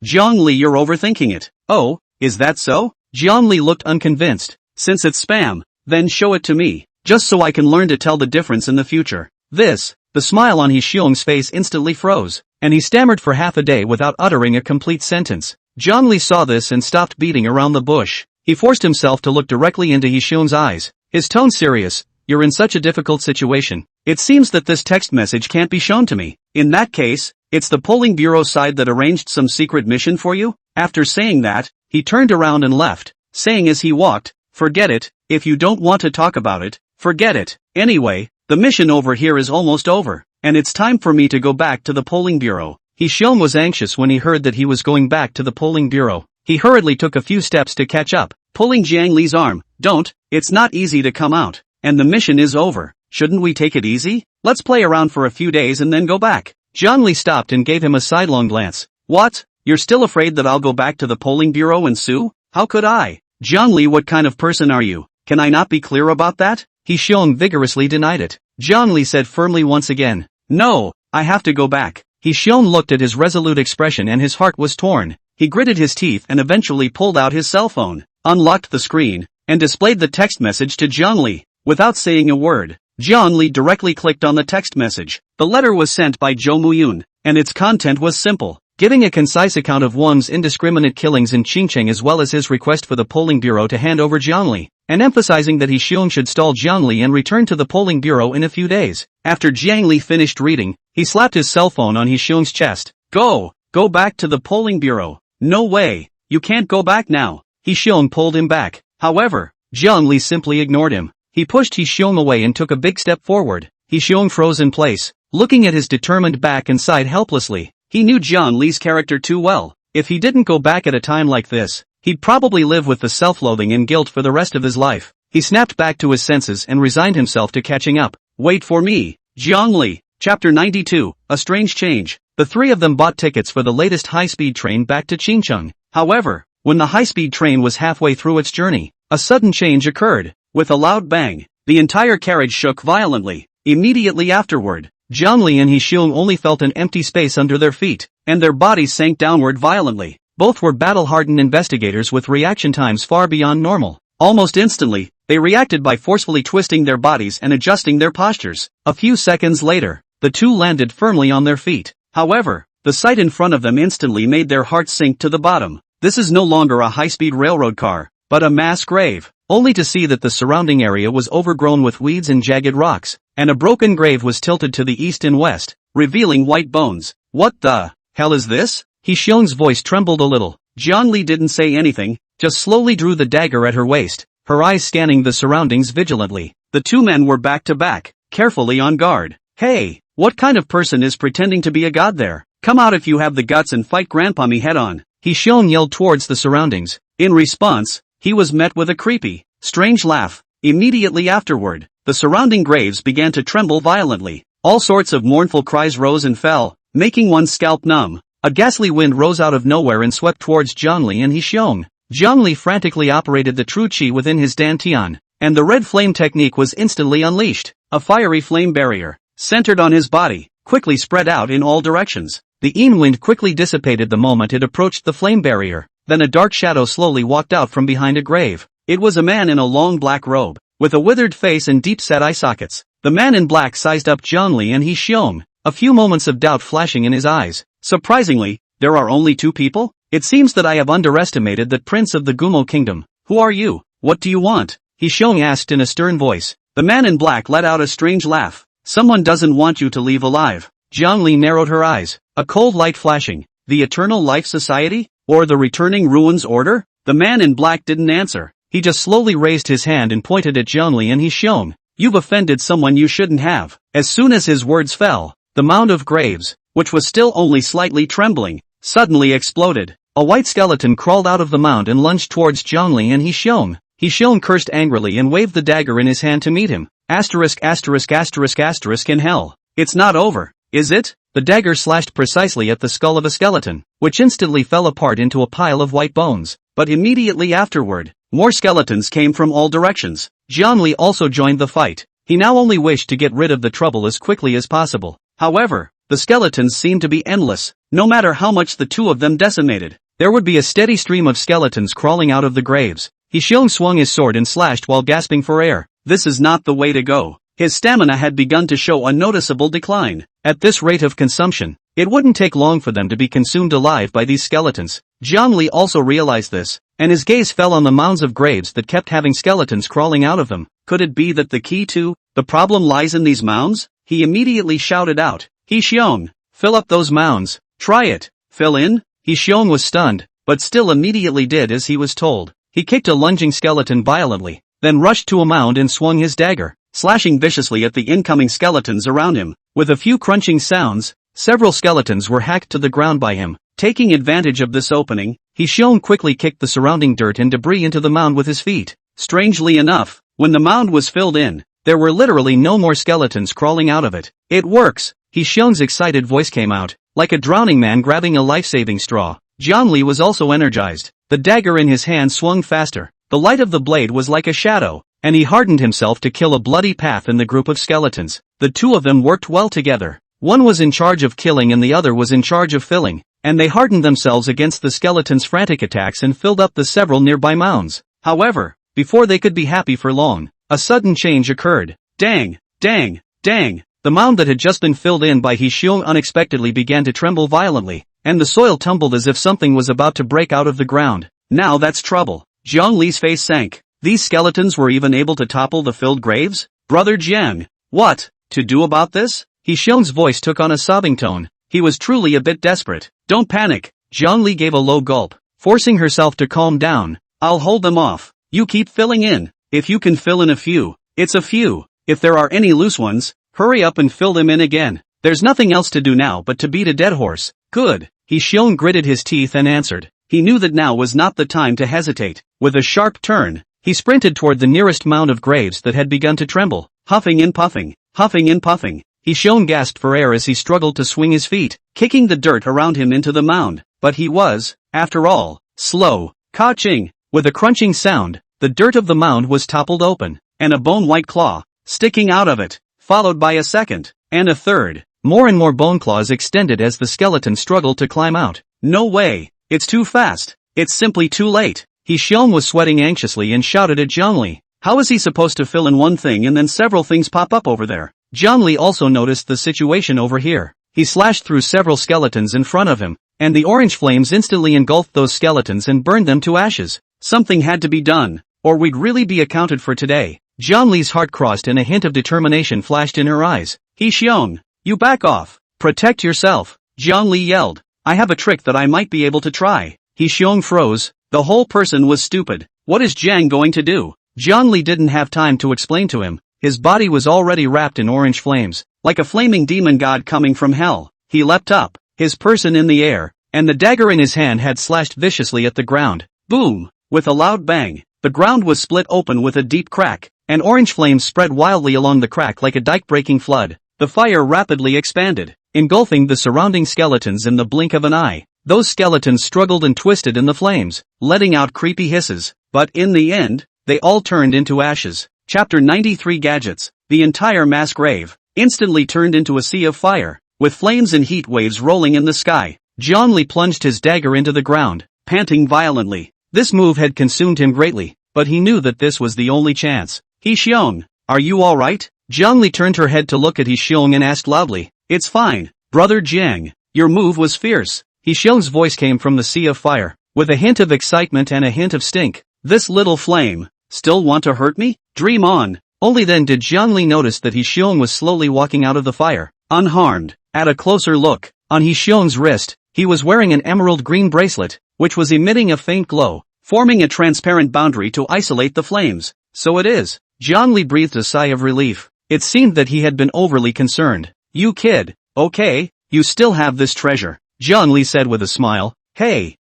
Zhangli, you're overthinking it." "Oh, is that so?" Zhangli looked unconvinced. "Since it's spam, then show it to me, just so I can learn to tell the difference in the future." The smile on He Xiong's face instantly froze, and he stammered for half a day without uttering a complete sentence. Zhangli saw this and stopped beating around the bush. He forced himself to look directly into He Xiong's eyes, his tone serious. "You're in such a difficult situation. It seems that this text message can't be shown to me. In that case, it's the polling bureau side that arranged some secret mission for you?" After saying that, he turned around and left, saying as he walked, "Forget it, if you don't want to talk about it, forget it. Anyway, the mission over here is almost over, and it's time for me to go back to the polling bureau." He Xiong was anxious when he heard that he was going back to the polling bureau. He hurriedly took a few steps to catch up, pulling Jiang Li's arm. "Don't, it's not easy to come out, and the mission is over. Shouldn't we take it easy? Let's play around for a few days and then go back." Jiang Li stopped and gave him a sidelong glance. "What? You're still afraid that I'll go back to the polling bureau and sue? How could I?" "Jiang Li, what kind of person are you? Can I not be clear about that?" He Xiong vigorously denied it. Jiang Li said firmly once again, "No, I have to go back." He Xiong looked at his resolute expression and his heart was torn. He gritted his teeth and eventually pulled out his cell phone, unlocked the screen, and displayed the text message to Jiang Li. Without saying a word, Jiang Li directly clicked on the text message. The letter was sent by Zhou Muyun, and its content was simple, giving a concise account of Wang's indiscriminate killings in Qingcheng as well as his request for the polling bureau to hand over Jiang Li, and emphasizing that He Xiong should stall Jiang Li and return to the polling bureau in a few days. After Jiang Li finished reading, he slapped his cell phone on He Xiong's chest. Go back to the polling bureau. "No way, you can't go back now." He Xiong pulled him back. However, Jiang Li simply ignored him. He pushed He Xiong away and took a big step forward. He Xiong froze in place, looking at his determined back and sighed helplessly. He knew Jiang Li's character too well. If he didn't go back at a time like this, he'd probably live with the self-loathing and guilt for the rest of his life. He snapped back to his senses and resigned himself to catching up. "Wait for me, Jiang Li." Chapter 92, A Strange Change. The three of them bought tickets for the latest high-speed train back to Qingcheng. However, when the high-speed train was halfway through its journey, a sudden change occurred. With a loud bang, the entire carriage shook violently. Immediately afterward, Jiang Li and He Xiong only felt an empty space under their feet, and their bodies sank downward violently. Both were battle-hardened investigators with reaction times far beyond normal. Almost instantly, they reacted by forcefully twisting their bodies and adjusting their postures. A few seconds later, the two landed firmly on their feet. However, the sight in front of them instantly made their hearts sink to the bottom. This is no longer a high-speed railroad car, but a mass grave, only to see that the surrounding area was overgrown with weeds and jagged rocks, and a broken grave was tilted to the east and west, revealing white bones. What the hell is this? Hee-seong's voice trembled a little. Jeonli didn't say anything, just slowly drew the dagger at her waist, her eyes scanning the surroundings vigilantly. The two men were back to back, carefully on guard. Hey, what kind of person is pretending to be a god there? Come out if you have the guts and fight Grandpummy head on. Hee-seong yelled towards the surroundings. In response, he was met with a creepy, strange laugh. Immediately afterward, the surrounding graves began to tremble violently. All sorts of mournful cries rose and fell, making one's scalp numb. A ghastly wind rose out of nowhere and swept towards Jeonli and Hee-seong. Jeonli frantically operated the true chi within his dantian, and the red flame technique was instantly unleashed. A fiery flame barrier, centered on his body, quickly spread out in all directions. The Yin wind quickly dissipated the moment it approached the flame barrier. Then a dark shadow slowly walked out from behind a grave. It was a man in a long black robe, with a withered face and deep-set eye sockets. The man in black sized up Jeonli and Hee-seong, a few moments of doubt flashing in his eyes. Surprisingly, there are only two people? It seems that I have underestimated that prince of the Gumo kingdom. Who are you? What do you want? Hee-seong asked in a stern voice. The man in black let out a strange laugh. Someone doesn't want you to leave alive. Jeonli narrowed her eyes, a cold light flashing. The Eternal Life Society? Or the Returning Ruins Order? The man in black didn't answer. He just slowly raised his hand and pointed at Jeonli and Hee-seong. You've offended someone you shouldn't have. As soon as his words fell, the mound of graves, which was still only slightly trembling, suddenly exploded. A white skeleton crawled out of the mound and lunged towards Jeonli and Hee-seong. Hee-seong cursed angrily and waved the dagger in his hand to meet him. Asterisk asterisk asterisk asterisk in hell. It's not over, is it? The dagger slashed precisely at the skull of a skeleton, which instantly fell apart into a pile of white bones. But immediately afterward, more skeletons came from all directions. Jeonli also joined the fight. He now only wished to get rid of the trouble as quickly as possible. However, the skeletons seemed to be endless. No matter how much the two of them decimated, there would be a steady stream of skeletons crawling out of the graves. Hee-seong swung his sword and slashed while gasping for air. This is not the way to go. His stamina had begun to show a noticeable decline. At this rate of consumption, it wouldn't take long for them to be consumed alive by these skeletons. Jeonli also realized this, and his gaze fell on the mounds of graves that kept having skeletons crawling out of them. Could it be that the key to the problem lies in these mounds? He immediately shouted out, Hee-seong, fill up those mounds. Try it. Fill in? Hee-seong was stunned, but still immediately did as he was told. He kicked a lunging skeleton violently, then rushed to a mound and swung his dagger, slashing viciously at the incoming skeletons around him. With a few crunching sounds, several skeletons were hacked to the ground by him. Taking advantage of this opening, Hee-seong quickly kicked the surrounding dirt and debris into the mound with his feet. Strangely enough, when the mound was filled in, there were literally no more skeletons crawling out of it. It works! Hee-seong's excited voice came out, like a drowning man grabbing a life-saving straw. Jeonli was also energized. The dagger in his hand swung faster. The light of the blade was like a shadow, and he hardened himself to kill a bloody path in the group of skeletons. The two of them worked well together. One was in charge of killing and the other was in charge of filling, and they hardened themselves against the skeletons' frantic attacks and filled up the several nearby mounds. However, before they could be happy for long, a sudden change occurred. Dang, dang, dang. The mound that had just been filled in by Hee-seong unexpectedly began to tremble violently, and the soil tumbled as if something was about to break out of the ground. Now that's trouble. Jeonli's face sank. These skeletons were even able to topple the filled graves? Brother Jiang, what to do about this? Hee-seong's voice took on a sobbing tone. He was truly a bit desperate. Don't panic. Jeonli gave a low gulp, forcing herself to calm down. I'll hold them off. You keep filling in. If you can fill in a few, it's a few. If there are any loose ones, hurry up and fill them in again. There's nothing else to do now but to beat a dead horse. Good. Hee-seong gritted his teeth and answered. He knew that now was not the time to hesitate. With a sharp turn, he sprinted toward the nearest mound of graves that had begun to tremble. Huffing and puffing, huffing and puffing. Hee-seong gasped for air as he struggled to swing his feet, kicking the dirt around him into the mound. But he was, after all, slow. Ka-ching! With a crunching sound, the dirt of the mound was toppled open, and a bone-white claw, sticking out of it, followed by a second, and a third. More and more bone claws extended as the skeleton struggled to climb out. No way! It's too fast! It's simply too late! Hee-seong was sweating anxiously and shouted at Jeonli. How is he supposed to fill in one thing and then several things pop up over there? Zhongli also noticed the situation over here. He slashed through several skeletons in front of him, and the orange flames instantly engulfed those skeletons and burned them to ashes. Something had to be done, or we'd really be accounted for today. Zhongli's heart crossed and a hint of determination flashed in her eyes. He Xiong, you back off. Protect yourself. Zhongli yelled. I have a trick that I might be able to try. He Xiong froze. The whole person was stupid. What is Jiang going to do? Zhongli didn't have time to explain to him. His body was already wrapped in orange flames. Like a flaming demon god coming from hell, he leapt up, his person in the air, and the dagger in his hand had slashed viciously at the ground. Boom! With a loud bang, the ground was split open with a deep crack, and orange flames spread wildly along the crack like a dike-breaking flood. The fire rapidly expanded, engulfing the surrounding skeletons in the blink of an eye. Those skeletons struggled and twisted in the flames, letting out creepy hisses, but in the end, they all turned into ashes. Chapter 93 Gadgets. The entire mass grave instantly turned into a sea of fire, with flames and heat waves rolling in the sky. Zhongli plunged his dagger into the ground, panting violently. This move had consumed him greatly, but he knew that this was the only chance. He Xiong, are you alright? Zhongli turned her head to look at He Xiong and asked loudly. It's fine, brother Jiang. Your move was fierce. He Xiong's voice came from the sea of fire, with a hint of excitement and a hint of stink. This little flame, still want to hurt me? Dream on. Only then did Zhongli notice that He Xiong was slowly walking out of the fire, unharmed. At a closer look, on He Xiong's wrist, he was wearing an emerald green bracelet, which was emitting a faint glow, forming a transparent boundary to isolate the flames. So it is. Zhongli breathed a sigh of relief. It seemed that he had been overly concerned. You kid, okay, you still have this treasure, Zhongli said with a smile. Hey,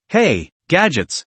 gadgets.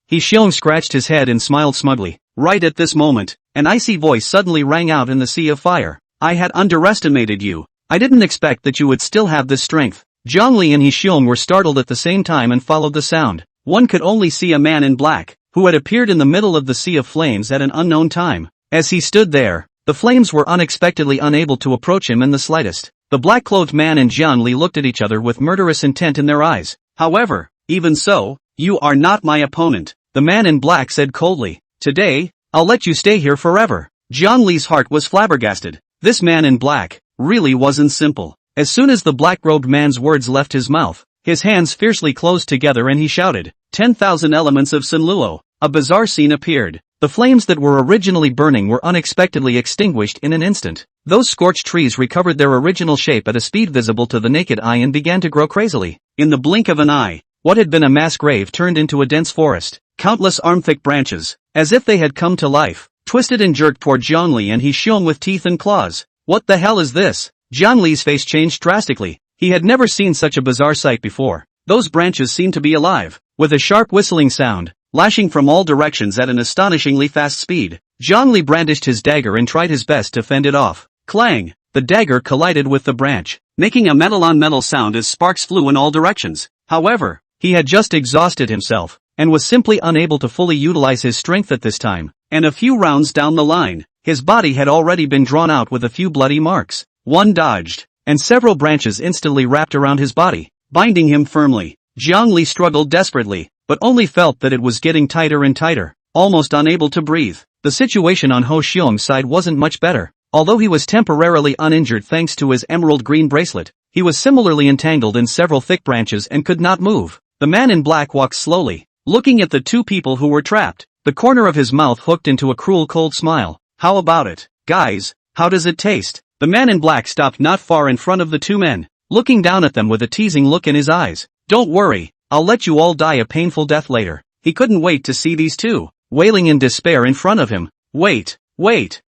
He Xiong scratched his head and smiled smugly. Right at this moment, an icy voice suddenly rang out in the sea of fire. I had underestimated you. I didn't expect that you would still have this strength. Zhongli and He Xiong were startled at the same time and followed the sound. One could only see a man in black, who had appeared in the middle of the sea of flames at an unknown time. As he stood there, the flames were unexpectedly unable to approach him in the slightest. The black-clothed man and Zhongli looked at each other with murderous intent in their eyes. However, even so, you are not my opponent, the man in black said coldly. Today, I'll let you stay here forever. Zhongli's heart was flabbergasted. This man in black really wasn't simple. As soon as the black-robed man's words left his mouth, his hands fiercely closed together and he shouted, 10,000 elements of Sinluo. A bizarre scene appeared. The flames that were originally burning were unexpectedly extinguished in an instant. Those scorched trees recovered their original shape at a speed visible to the naked eye and began to grow crazily. In the blink of an eye, what had been a mass grave turned into a dense forest. Countless arm-thick branches, as if they had come to life, twisted and jerked toward Zhongli and He Xiong with teeth and claws. What the hell is this? Zhongli's face changed drastically. He had never seen such a bizarre sight before. Those branches seemed to be alive. With a sharp whistling sound, lashing from all directions at an astonishingly fast speed, Zhongli brandished his dagger and tried his best to fend it off. Clang! The dagger collided with the branch, making a metal-on-metal sound as sparks flew in all directions. However, he had just exhausted himself, and was simply unable to fully utilize his strength at this time. And a few rounds down the line, his body had already been drawn out with a few bloody marks. One dodged, and several branches instantly wrapped around his body, binding him firmly. Zhongli struggled desperately, but only felt that it was getting tighter and tighter, almost unable to breathe. The situation on He Xiong's side wasn't much better. Although he was temporarily uninjured thanks to his emerald green bracelet, he was similarly entangled in several thick branches and could not move. The man in black walked slowly, looking at the two people who were trapped, the corner of his mouth hooked into a cruel cold smile. How about it, guys? How does it taste? The man in black stopped not far in front of the two men, looking down at them with a teasing look in his eyes. Don't worry, I'll let you all die a painful death later. He couldn't wait to see these two, wailing in despair in front of him. Wait.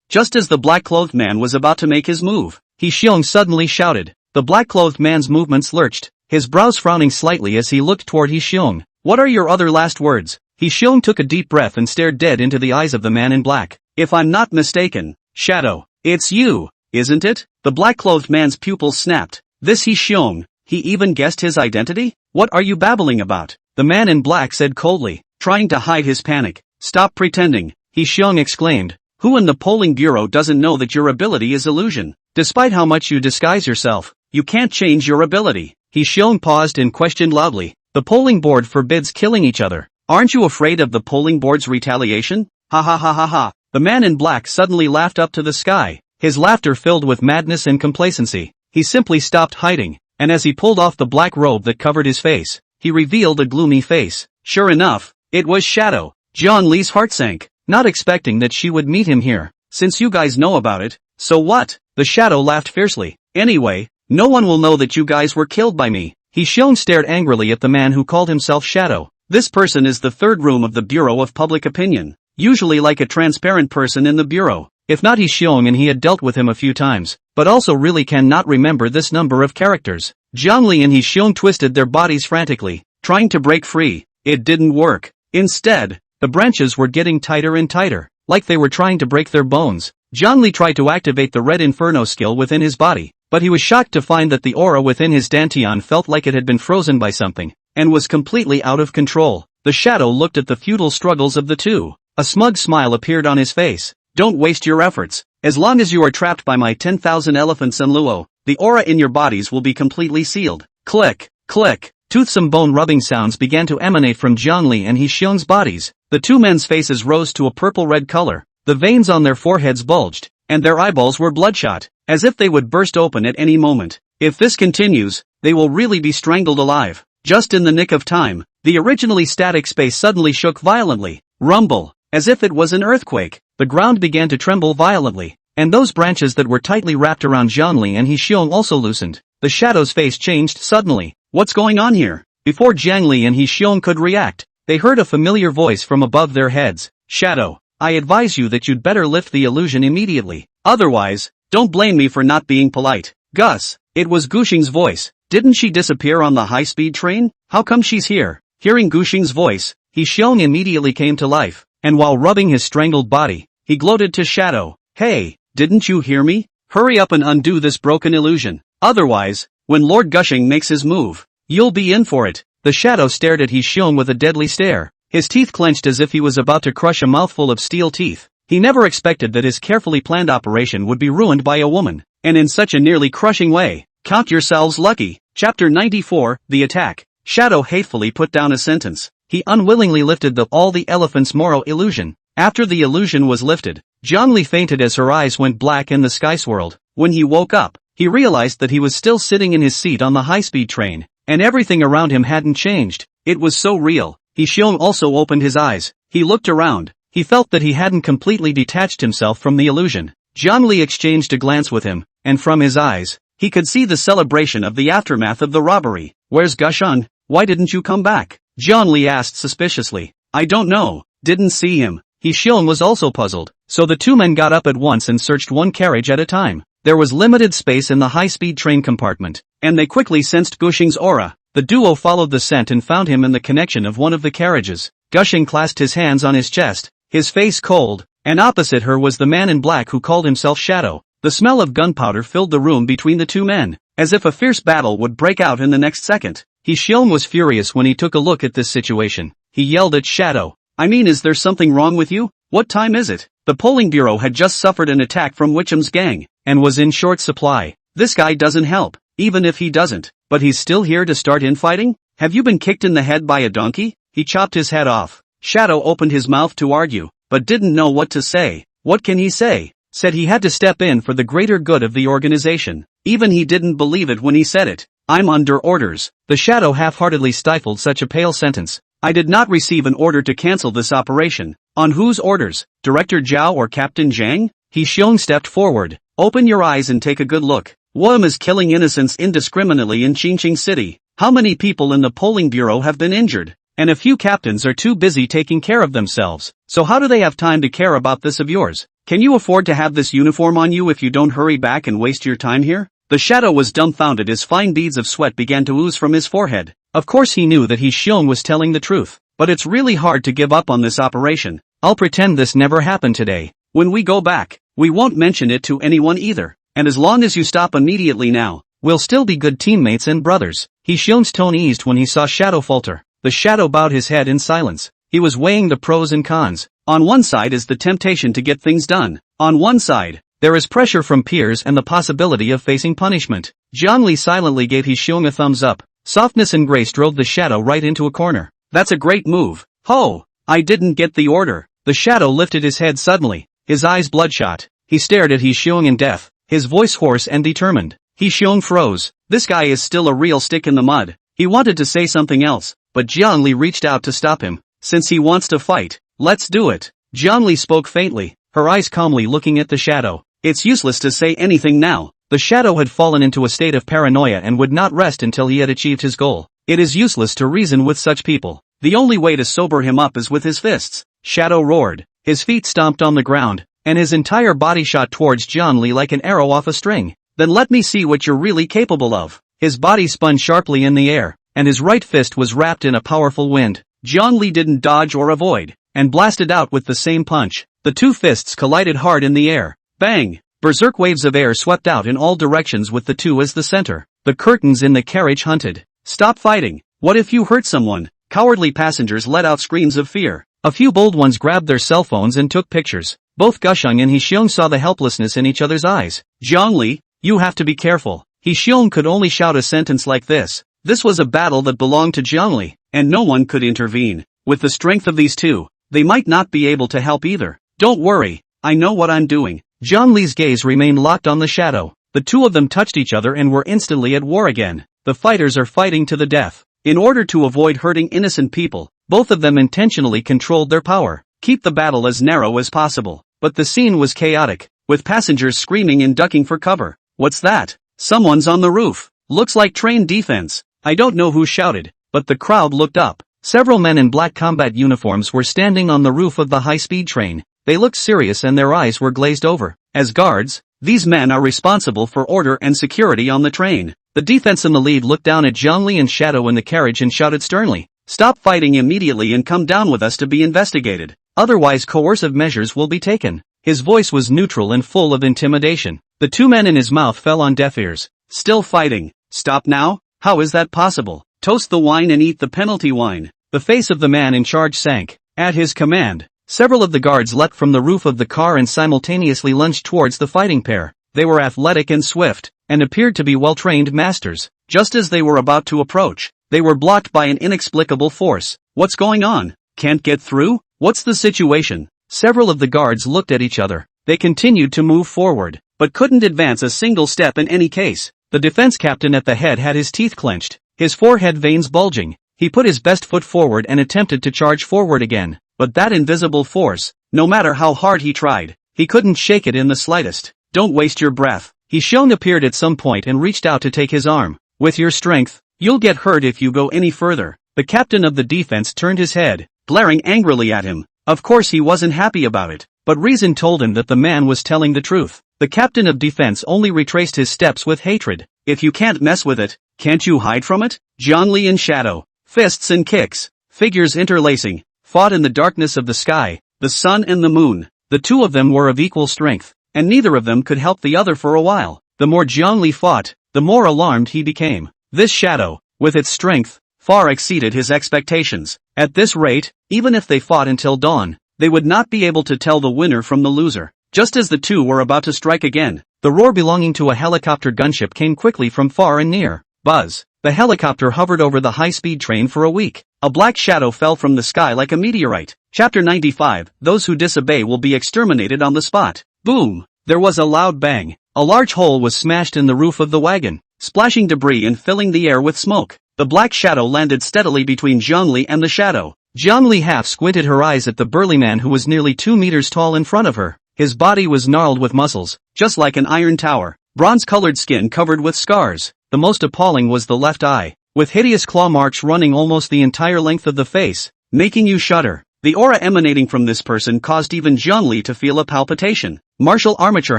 Just as the black-clothed man was about to make his move, He Xiong suddenly shouted. The black-clothed man's movements lurched, his brows frowning slightly as he looked toward He Xiong. What are your other last words? He Xiong took a deep breath and stared dead into the eyes of the man in black. If I'm not mistaken, Shadow, it's you, isn't it? The black-clothed man's pupils snapped. This He Xiong, he even guessed his identity? What are you babbling about? The man in black said coldly, trying to hide his panic. Stop pretending, He Xiong exclaimed. Who in the polling bureau doesn't know that your ability is illusion? Despite how much you disguise yourself, you can't change your ability. He Xiong paused and questioned loudly. The polling board forbids killing each other. Aren't you afraid of the polling board's retaliation? Ha ha ha ha ha. The man in black suddenly laughed up to the sky. his laughter filled with madness and complacency. He simply stopped hiding, and as he pulled off the black robe that covered his face, he revealed a gloomy face. Sure enough, it was Shadow. John Lee's heart sank, not expecting that she would meet him here. Since you guys know about it, so what? The Shadow laughed fiercely. Anyway, no one will know that you guys were killed by me. He stared angrily at the man who called himself Shadow. This person is the third room of the Bureau of Public Opinion. Usually like a transparent person in the bureau. If not and he had dealt with him a few times, but also really cannot remember this number of characters. Jiang Li and He twisted their bodies frantically, trying to break free. It didn't work. Instead, the branches were getting tighter and tighter, like they were trying to break their bones. Jiang Li tried to activate the Red Inferno skill within his body, but he was shocked to find that the aura within his dantian felt like it had been frozen by something, and was completely out of control. The Shadow looked at the futile struggles of the two. A smug smile appeared on his face. Don't waste your efforts. As long as you are trapped by my 10,000 elephants and Luo, the aura in your bodies will be completely sealed. Click, click. Toothsome bone-rubbing sounds began to emanate from Jiang Li and He bodies. The two men's faces rose to a purple-red color. The veins on their foreheads bulged, and their eyeballs were bloodshot, as if they would burst open at any moment. If this continues, they will really be strangled alive. Just in the nick of time, the originally static space suddenly shook violently. Rumble. As if it was an earthquake, the ground began to tremble violently, and those branches that were tightly wrapped around Jiang Li and He also loosened. The Shadow's face changed suddenly. What's going on here? Before Jiang Li and He could react, they heard a familiar voice from above their heads. Shadow, I advise you that you'd better lift the illusion immediately. Otherwise, don't blame me for not being polite. Gus, it was Guxing's voice. Didn't she disappear on the high-speed train? How come she's here? Hearing Guxing's voice, He immediately came to life. And while rubbing his strangled body, he gloated to Shadow. Hey, didn't you hear me? Hurry up and undo this broken illusion. Otherwise, when Lord Gushing makes his move, you'll be in for it. The Shadow stared at He with a deadly stare. His teeth clenched as if he was about to crush a mouthful of steel teeth. He never expected that his carefully planned operation would be ruined by a woman, and in such a nearly crushing way. Count yourselves lucky. Chapter 94, The Attack. Shadow hatefully put down a sentence. He unwillingly lifted all the elephant's moral illusion. After the illusion was lifted, Jiang Li fainted as her eyes went black and the sky swirled. When he woke up, he realized that he was still sitting in his seat on the high-speed train, and everything around him hadn't changed. It was so real. He also opened his eyes. He looked around. He felt that he hadn't completely detached himself from the illusion. Jiang Li exchanged a glance with him, and from his eyes, he could see the celebration of the aftermath of the robbery. Where's Gusheng? Why didn't you come back? Jiang Li asked suspiciously. I don't know. Didn't see him. He was also puzzled. So the two men got up at once and searched one carriage at a time. There was limited space in the high-speed train compartment, and they quickly sensed Gushing's aura. The duo followed the scent and found him in the connection of one of the carriages. Gushing clasped his hands on his chest, his face cold, and opposite her was the man in black who called himself Shadow. The smell of gunpowder filled the room between the two men, as if a fierce battle would break out in the next second. He was furious when he took a look at this situation. He yelled at Shadow. I mean, is there something wrong with you? What time is it? The polling bureau had just suffered an attack from Wicham's gang, and was in short supply. This guy doesn't help, even if he doesn't. But he's still here to start infighting? Have you been kicked in the head by a donkey? He chopped his head off. Shadow opened his mouth to argue, but didn't know what to say. What can he say? Said he had to step in for the greater good of the organization. Even he didn't believe it when he said it. I'm under orders. The Shadow half-heartedly stifled such a pale sentence. I did not receive an order to cancel this operation. On whose orders? Director Zhao or Captain Zhang? He stepped forward. Open your eyes and take a good look. Wuhan is killing innocents indiscriminately in Qingqing City. How many people in the polling bureau have been injured? And a few captains are too busy taking care of themselves. So how do they have time to care about this of yours? Can you afford to have this uniform on you if you don't hurry back and waste your time here? The Shadow was dumbfounded as fine beads of sweat began to ooze from his forehead. Of course he knew that was telling the truth. But it's really hard to give up on this operation. I'll pretend this never happened today. When we go back, we won't mention it to anyone either. And as long as you stop immediately now, we'll still be good teammates and brothers. Hishion's tone eased when he saw Shadow falter. The Shadow bowed his head in silence. He was weighing the pros and cons. On one side is the temptation to get things done. On one side, there is pressure from peers and the possibility of facing punishment. Jiang Li silently gave Hishiong a thumbs up. Softness and grace drove the Shadow right into a corner. That's a great move. Ho! I didn't get the order. The Shadow lifted his head suddenly, his eyes bloodshot. He stared at He Xiong in death, his voice hoarse and determined. He Xiong froze. This guy is still a real stick in the mud. He wanted to say something else, but Jiangli reached out to stop him. Since he wants to fight, let's do it. Jiangli spoke faintly, her eyes calmly looking at the shadow. It's useless to say anything now. The shadow had fallen into a state of paranoia and would not rest until he had achieved his goal. It is useless to reason with such people. The only way to sober him up is with his fists. Shadow roared. His feet stomped on the ground, and his entire body shot towards Jiangli like an arrow off a string. Then let me see what you're really capable of. His body spun sharply in the air, and his right fist was wrapped in a powerful wind. Jiangli didn't dodge or avoid, and blasted out with the same punch. The two fists collided hard in the air. Bang! Berserk waves of air swept out in all directions with the two as the center. The curtains in the carriage hunted. Stop fighting. What if you hurt someone? Cowardly passengers let out screams of fear. A few bold ones grabbed their cell phones and took pictures. Both Gusheng and He Xiong saw the helplessness in each other's eyes. Jiangli, you have to be careful. He Xiong could only shout a sentence like this. This was a battle that belonged to Jiangli, and no one could intervene. With the strength of these two, they might not be able to help either. Don't worry, I know what I'm doing. Jiangli's gaze remained locked on the shadow. The two of them touched each other and were instantly at war again. The fighters are fighting to the death. In order to avoid hurting innocent people, both of them intentionally controlled their power. Keep the battle as narrow as possible. But the scene was chaotic, with passengers screaming and ducking for cover. What's that? Someone's on the roof. Looks like train defense. I don't know who shouted, but the crowd looked up. Several men in black combat uniforms were standing on the roof of the high-speed train. They looked serious and their eyes were glazed over. As guards, these men are responsible for order and security on the train. The defense in the lead looked down at Jiangli and Shadow in the carriage and shouted sternly, "Stop fighting immediately and come down with us to be investigated. Otherwise coercive measures will be taken." His voice was neutral and full of intimidation. The two men in his mouth fell on deaf ears. Still fighting. Stop now? How is that possible? Toast the wine and eat the penalty wine. The face of the man in charge sank. At his command, several of the guards leapt from the roof of the car and simultaneously lunged towards the fighting pair. They were athletic and swift, and appeared to be well-trained masters. Just as they were about to approach, they were blocked by an inexplicable force. What's going on? Can't get through? What's the situation? Several of the guards looked at each other. They continued to move forward, but couldn't advance a single step in any case. The defense captain at the head had his teeth clenched, his forehead veins bulging. He put his best foot forward and attempted to charge forward again. But that invisible force, no matter how hard he tried, he couldn't shake it in the slightest. Don't waste your breath. He Xiong appeared at some point and reached out to take his arm. With your strength, you'll get hurt if you go any further. The captain of the defense turned his head, glaring angrily at him. Of course he wasn't happy about it, but reason told him that the man was telling the truth. The captain of defense only retraced his steps with hatred. If you can't mess with it, can't you hide from it? Jiangli and Shadow, fists and kicks, figures interlacing, fought in the darkness of the sky, the sun and the moon. The two of them were of equal strength, and neither of them could help the other for a while. The more Jiangli fought, the more alarmed he became. This shadow, with its strength, far exceeded his expectations. At this rate, even if they fought until dawn, they would not be able to tell the winner from the loser. Just as the two were about to strike again, the roar belonging to a helicopter gunship came quickly from far and near. Buzz! The helicopter hovered over the high-speed train for a week. A black shadow fell from the sky like a meteorite. Chapter 95, Those who disobey will be exterminated on the spot. Boom! There was a loud bang. A large hole was smashed in the roof of the wagon, splashing debris and filling the air with smoke. The black shadow landed steadily between Jiangli and the shadow. Jiangli half squinted her eyes at the burly man who was nearly 2 meters tall in front of her. His body was gnarled with muscles, just like an iron tower. Bronze-colored skin covered with scars. The most appalling was the left eye, with hideous claw marks running almost the entire length of the face, making you shudder. The aura emanating from this person caused even Jiangli to feel a palpitation. Martial Armature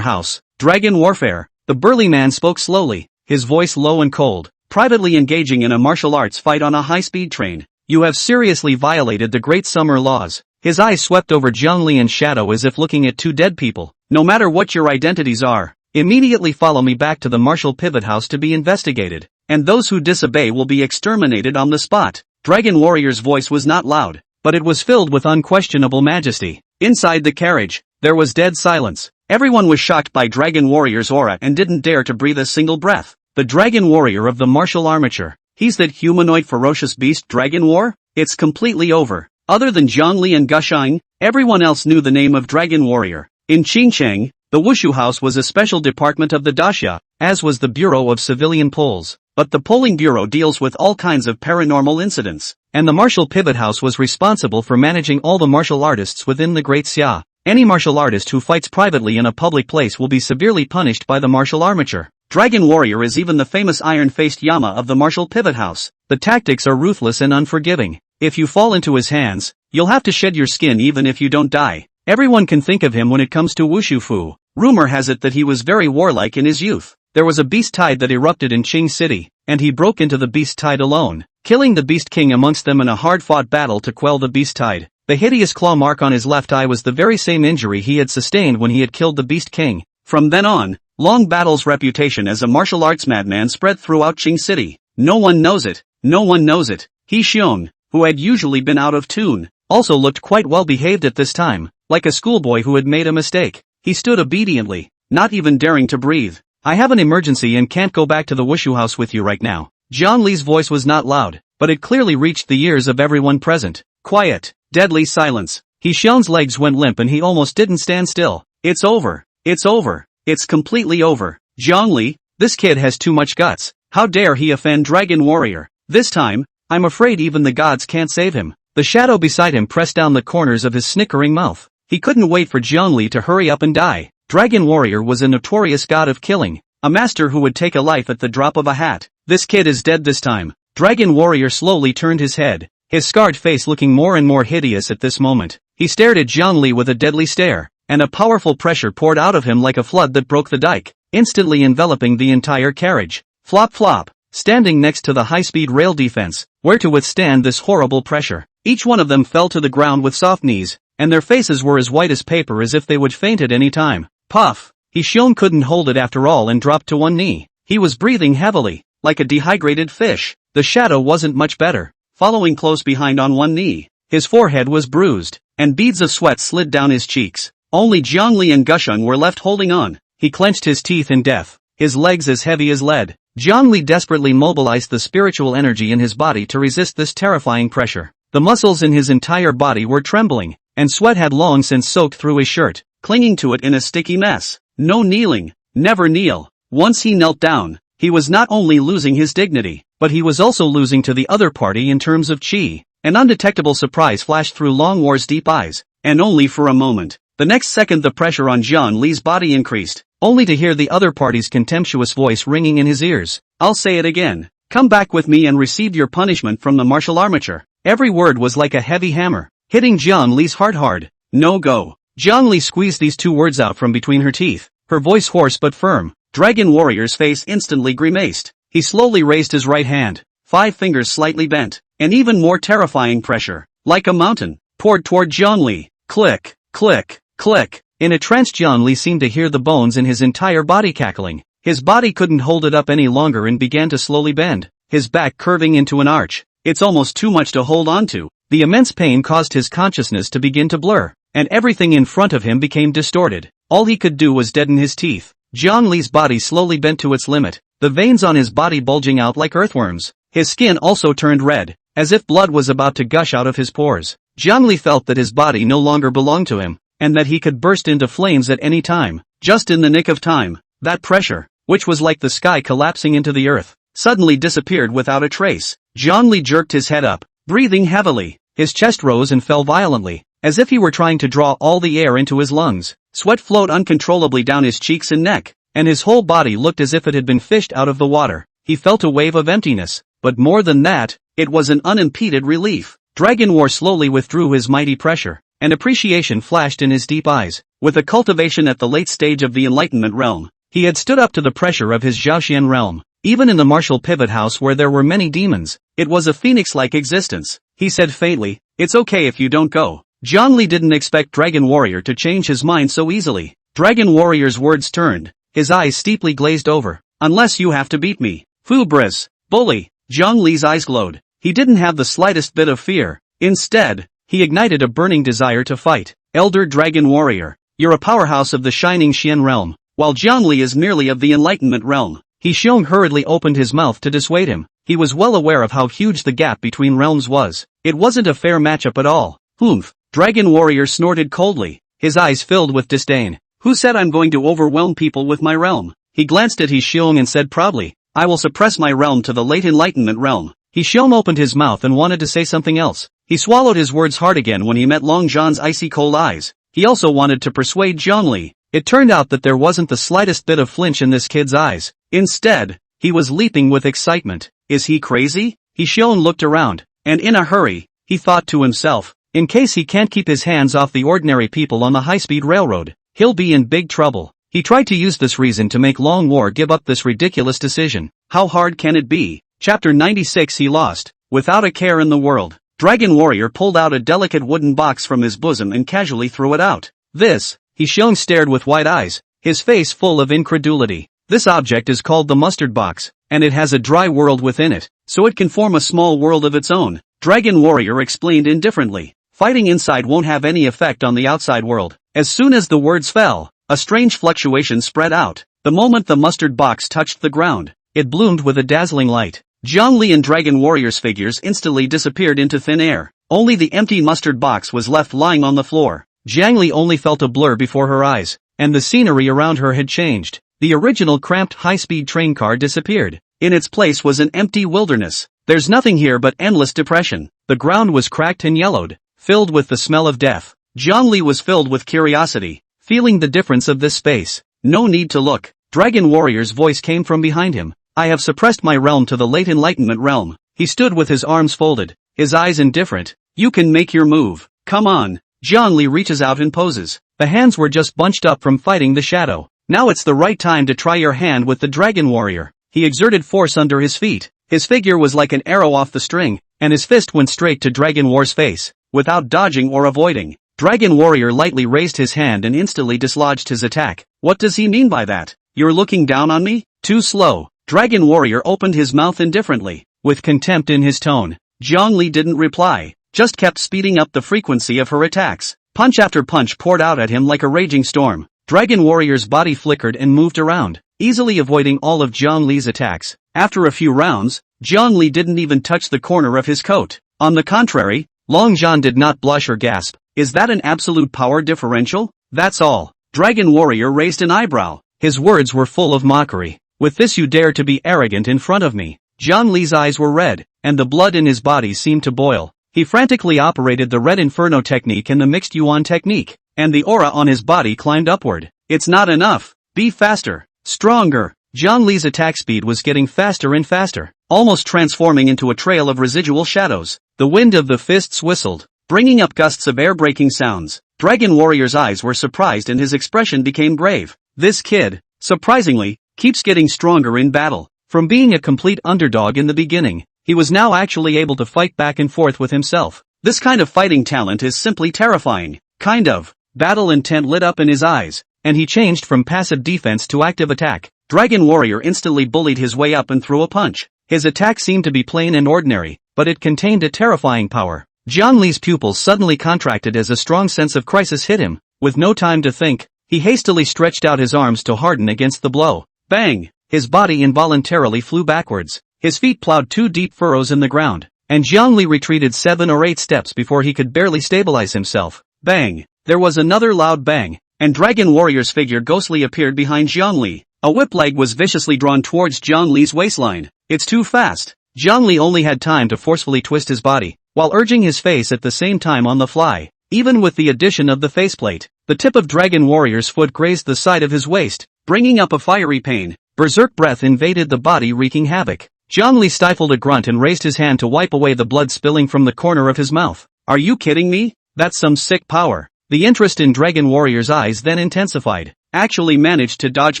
House, Dragon Warfare. The burly man spoke slowly, his voice low and cold. Privately engaging in a martial arts fight on a high-speed train. You have seriously violated the Great Summer Laws. His eyes swept over Jiangli and Shadow as if looking at two dead people. No matter what your identities are, immediately follow me back to the Martial Pivot House to be investigated, and those who disobey will be exterminated on the spot. Dragon Warrior's voice was not loud, but it was filled with unquestionable majesty. Inside the carriage, there was dead silence. Everyone was shocked by Dragon Warrior's aura and didn't dare to breathe a single breath. The Dragon Warrior of the Martial Armature. He's that humanoid ferocious beast Dragon War? It's completely over. Other than Jiangli and Gusheng, everyone else knew the name of Dragon Warrior. In Qingcheng, The Wushu House was a special department of the Daxia, as was the Bureau of Civilian Polls. But the polling bureau deals with all kinds of paranormal incidents, and the martial pivot house was responsible for managing all the martial artists within the Great Xia. Any martial artist who fights privately in a public place will be severely punished by the martial armature. Dragon Warrior is even the famous iron-faced Yama of the martial pivot house. The tactics are ruthless and unforgiving. If you fall into his hands, you'll have to shed your skin even if you don't die. Everyone can think of him when it comes to Wushu Fu. Rumor has it that he was very warlike in his youth. There was a beast tide that erupted in Qing City, and he broke into the beast tide alone, killing the beast king amongst them in a hard-fought battle to quell the beast tide. The hideous claw mark on his left eye was the very same injury he had sustained when he had killed the beast king. From then on, Long Battle's reputation as a martial arts madman spread throughout Qing City. No one knows it. No one knows it. He Xiong, who had usually been out of tune, also looked quite well behaved at this time, like a schoolboy who had made a mistake. He stood obediently, not even daring to breathe. I have an emergency and can't go back to the Wushu House with you right now. Jiang Li's voice was not loud, but it clearly reached the ears of everyone present. Quiet, deadly silence. He Xiong's legs went limp and he almost didn't stand still. It's over. It's over. It's completely over. Jiang Li, this kid has too much guts. How dare he offend Dragon Warrior? This time, I'm afraid even the gods can't save him. The shadow beside him pressed down the corners of his snickering mouth. He couldn't wait for Jiang Li to hurry up and die. Dragon Warrior was a notorious god of killing, a master who would take a life at the drop of a hat. This kid is dead this time. Dragon Warrior slowly turned his head, his scarred face looking more and more hideous at this moment. He stared at Jiang Li with a deadly stare, and a powerful pressure poured out of him like a flood that broke the dike, instantly enveloping the entire carriage. Flop flop, standing next to the high-speed rail defense, where to withstand this horrible pressure. Each one of them fell to the ground with soft knees, and their faces were as white as paper as if they would faint at any time. Puff! He Xiong couldn't hold it after all and dropped to one knee. He was breathing heavily, like a dehydrated fish. The shadow wasn't much better, following close behind on one knee. His forehead was bruised, and beads of sweat slid down his cheeks. Only Jiang Li and Gusheng were left holding on. He clenched his teeth in death, his legs as heavy as lead. Jiang Li desperately mobilized the spiritual energy in his body to resist this terrifying pressure. The muscles in his entire body were trembling, and sweat had long since soaked through his shirt, clinging to it in a sticky mess. No kneeling, never kneel. Once he knelt down, he was not only losing his dignity, but he was also losing to the other party in terms of chi. An undetectable surprise flashed through Long War's deep eyes, and only for a moment. The next second the pressure on Jiang Li's body increased, only to hear the other party's contemptuous voice ringing in his ears. I'll say it again. Come back with me and receive your punishment from the martial armature. Every word was like a heavy hammer, hitting Jiang Li's heart hard. No go. Jiang Li squeezed these two words out from between her teeth, her voice hoarse but firm. Dragon Warrior's face instantly grimaced. He slowly raised his right hand, 5 fingers slightly bent, and even more terrifying pressure, like a mountain, poured toward Jiang Li. Click, click, click. In a trance Jiang Li seemed to hear the bones in his entire body cackling. His body couldn't hold it up any longer and began to slowly bend, his back curving into an arch. It's almost too much to hold on to. The immense pain caused his consciousness to begin to blur, and everything in front of him became distorted. All he could do was deaden his teeth. Jiang Li's body slowly bent to its limit, the veins on his body bulging out like earthworms. His skin also turned red, as if blood was about to gush out of his pores. Jiang Li felt that his body no longer belonged to him, and that he could burst into flames at any time. Just in the nick of time, that pressure, which was like the sky collapsing into the earth, suddenly disappeared without a trace. Jiang Li jerked his head up, breathing heavily. His chest rose and fell violently, as if he were trying to draw all the air into his lungs. Sweat flowed uncontrollably down his cheeks and neck, and his whole body looked as if it had been fished out of the water. He felt a wave of emptiness, but more than that, it was an unimpeded relief. Dragon War slowly withdrew his mighty pressure, and appreciation flashed in his deep eyes. With a cultivation at the late stage of the Enlightenment realm, he had stood up to the pressure of his Zhaoxian realm. Even in the martial pivot house where there were many demons, it was a phoenix-like existence. He said faintly, "It's okay if you don't go." Jiang Li didn't expect Dragon Warrior to change his mind so easily. Dragon Warrior's words turned, his eyes steeply glazed over. "Unless you have to beat me. Fubris, bully." Jiang Li's eyes glowed. He didn't have the slightest bit of fear. Instead, he ignited a burning desire to fight. "Elder Dragon Warrior, you're a powerhouse of the Shining Xian realm, while Jiang Li is merely of the Enlightenment realm." He Xiong hurriedly opened his mouth to dissuade him. He was well aware of how huge the gap between realms was. It wasn't a fair matchup at all. "Humph." Dragon Warrior snorted coldly, his eyes filled with disdain. Who said I'm going to overwhelm people with my realm? He glanced at He Xiong and said proudly, I will suppress my realm to the late enlightenment realm. He Xiong opened his mouth and wanted to say something else. He swallowed his words hard again when he met Long Zhan's icy cold eyes. He also wanted to persuade Zhongli. It turned out that there wasn't the slightest bit of flinch in this kid's eyes. Instead, he was leaping with excitement. Is he crazy? He Xiong looked around, and in a hurry, he thought to himself, in case he can't keep his hands off the ordinary people on the high-speed railroad, he'll be in big trouble. He tried to use this reason to make Long War give up this ridiculous decision. How hard can it be? Chapter 96 He lost, without a care in the world. Dragon Warrior pulled out a delicate wooden box from his bosom and casually threw it out. This, He Xiong stared with wide eyes, his face full of incredulity. This object is called the mustard box, and it has a dry world within it, so it can form a small world of its own. Dragon Warrior explained indifferently. Fighting inside won't have any effect on the outside world. As soon as the words fell, a strange fluctuation spread out. The moment the mustard box touched the ground, it bloomed with a dazzling light. Zhongli and Dragon Warrior's figures instantly disappeared into thin air. Only the empty mustard box was left lying on the floor. Zhongli only felt a blur before her eyes, and the scenery around her had changed. The original cramped high-speed train car disappeared. In its place was an empty wilderness. There's nothing here but endless depression. The ground was cracked and yellowed, filled with the smell of death. Zhongli was filled with curiosity, feeling the difference of this space. No need to look. Dragon Warrior's voice came from behind him. I have suppressed my realm to the late enlightenment realm. He stood with his arms folded, his eyes indifferent. You can make your move. Come on. Zhongli reaches out and poses. The hands were just bunched up from fighting the shadow. Now it's the right time to try your hand with the Dragon Warrior. He exerted force under his feet. His figure was like an arrow off the string, and his fist went straight to Dragon War's face. Without dodging or avoiding, Dragon Warrior lightly raised his hand and instantly dislodged his attack. What does he mean by that? You're looking down on me? Too slow. Dragon Warrior opened his mouth indifferently, with contempt in his tone. Zhongli didn't reply, just kept speeding up the frequency of her attacks. Punch after punch poured out at him like a raging storm. Dragon Warrior's body flickered and moved around, easily avoiding all of Zhongli's attacks. After a few rounds, Zhongli didn't even touch the corner of his coat. On the contrary, Long Zhan did not blush or gasp. Is that an absolute power differential? That's all. Dragon Warrior raised an eyebrow. His words were full of mockery. With this you dare to be arrogant in front of me. Zhongli's eyes were red, and the blood in his body seemed to boil. He frantically operated the Red Inferno technique and the Mixed Yuan technique, and the aura on his body climbed upward. It's not enough. Be faster. Stronger. Zhongli's attack speed was getting faster and faster, almost transforming into a trail of residual shadows. The wind of the fists whistled, bringing up gusts of air-breaking sounds. Dragon Warrior's eyes were surprised and his expression became grave. This kid, surprisingly, keeps getting stronger in battle. From being a complete underdog in the beginning, he was now actually able to fight back and forth with himself. This kind of fighting talent is simply terrifying. Kind of. Battle intent lit up in his eyes, and he changed from passive defense to active attack. Dragon Warrior instantly bullied his way up and threw a punch. His attack seemed to be plain and ordinary, but it contained a terrifying power. Zhongli's pupils suddenly contracted as a strong sense of crisis hit him. With no time to think, he hastily stretched out his arms to harden against the blow. Bang! His body involuntarily flew backwards. His feet plowed 2 deep furrows in the ground, and Zhongli retreated 7 or 8 steps before he could barely stabilize himself. Bang! There was another loud bang, and Dragon Warrior's figure ghostly appeared behind Zhongli. A whip leg was viciously drawn towards Zhongli's waistline. It's too fast. Zhongli only had time to forcefully twist his body, while urging his face at the same time on the fly. Even with the addition of the faceplate, the tip of Dragon Warrior's foot grazed the side of his waist, bringing up a fiery pain. Berserk breath invaded the body, wreaking havoc. Zhongli stifled a grunt and raised his hand to wipe away the blood spilling from the corner of his mouth. Are you kidding me? That's some sick power. The interest in Dragon Warrior's eyes then intensified. Actually managed to dodge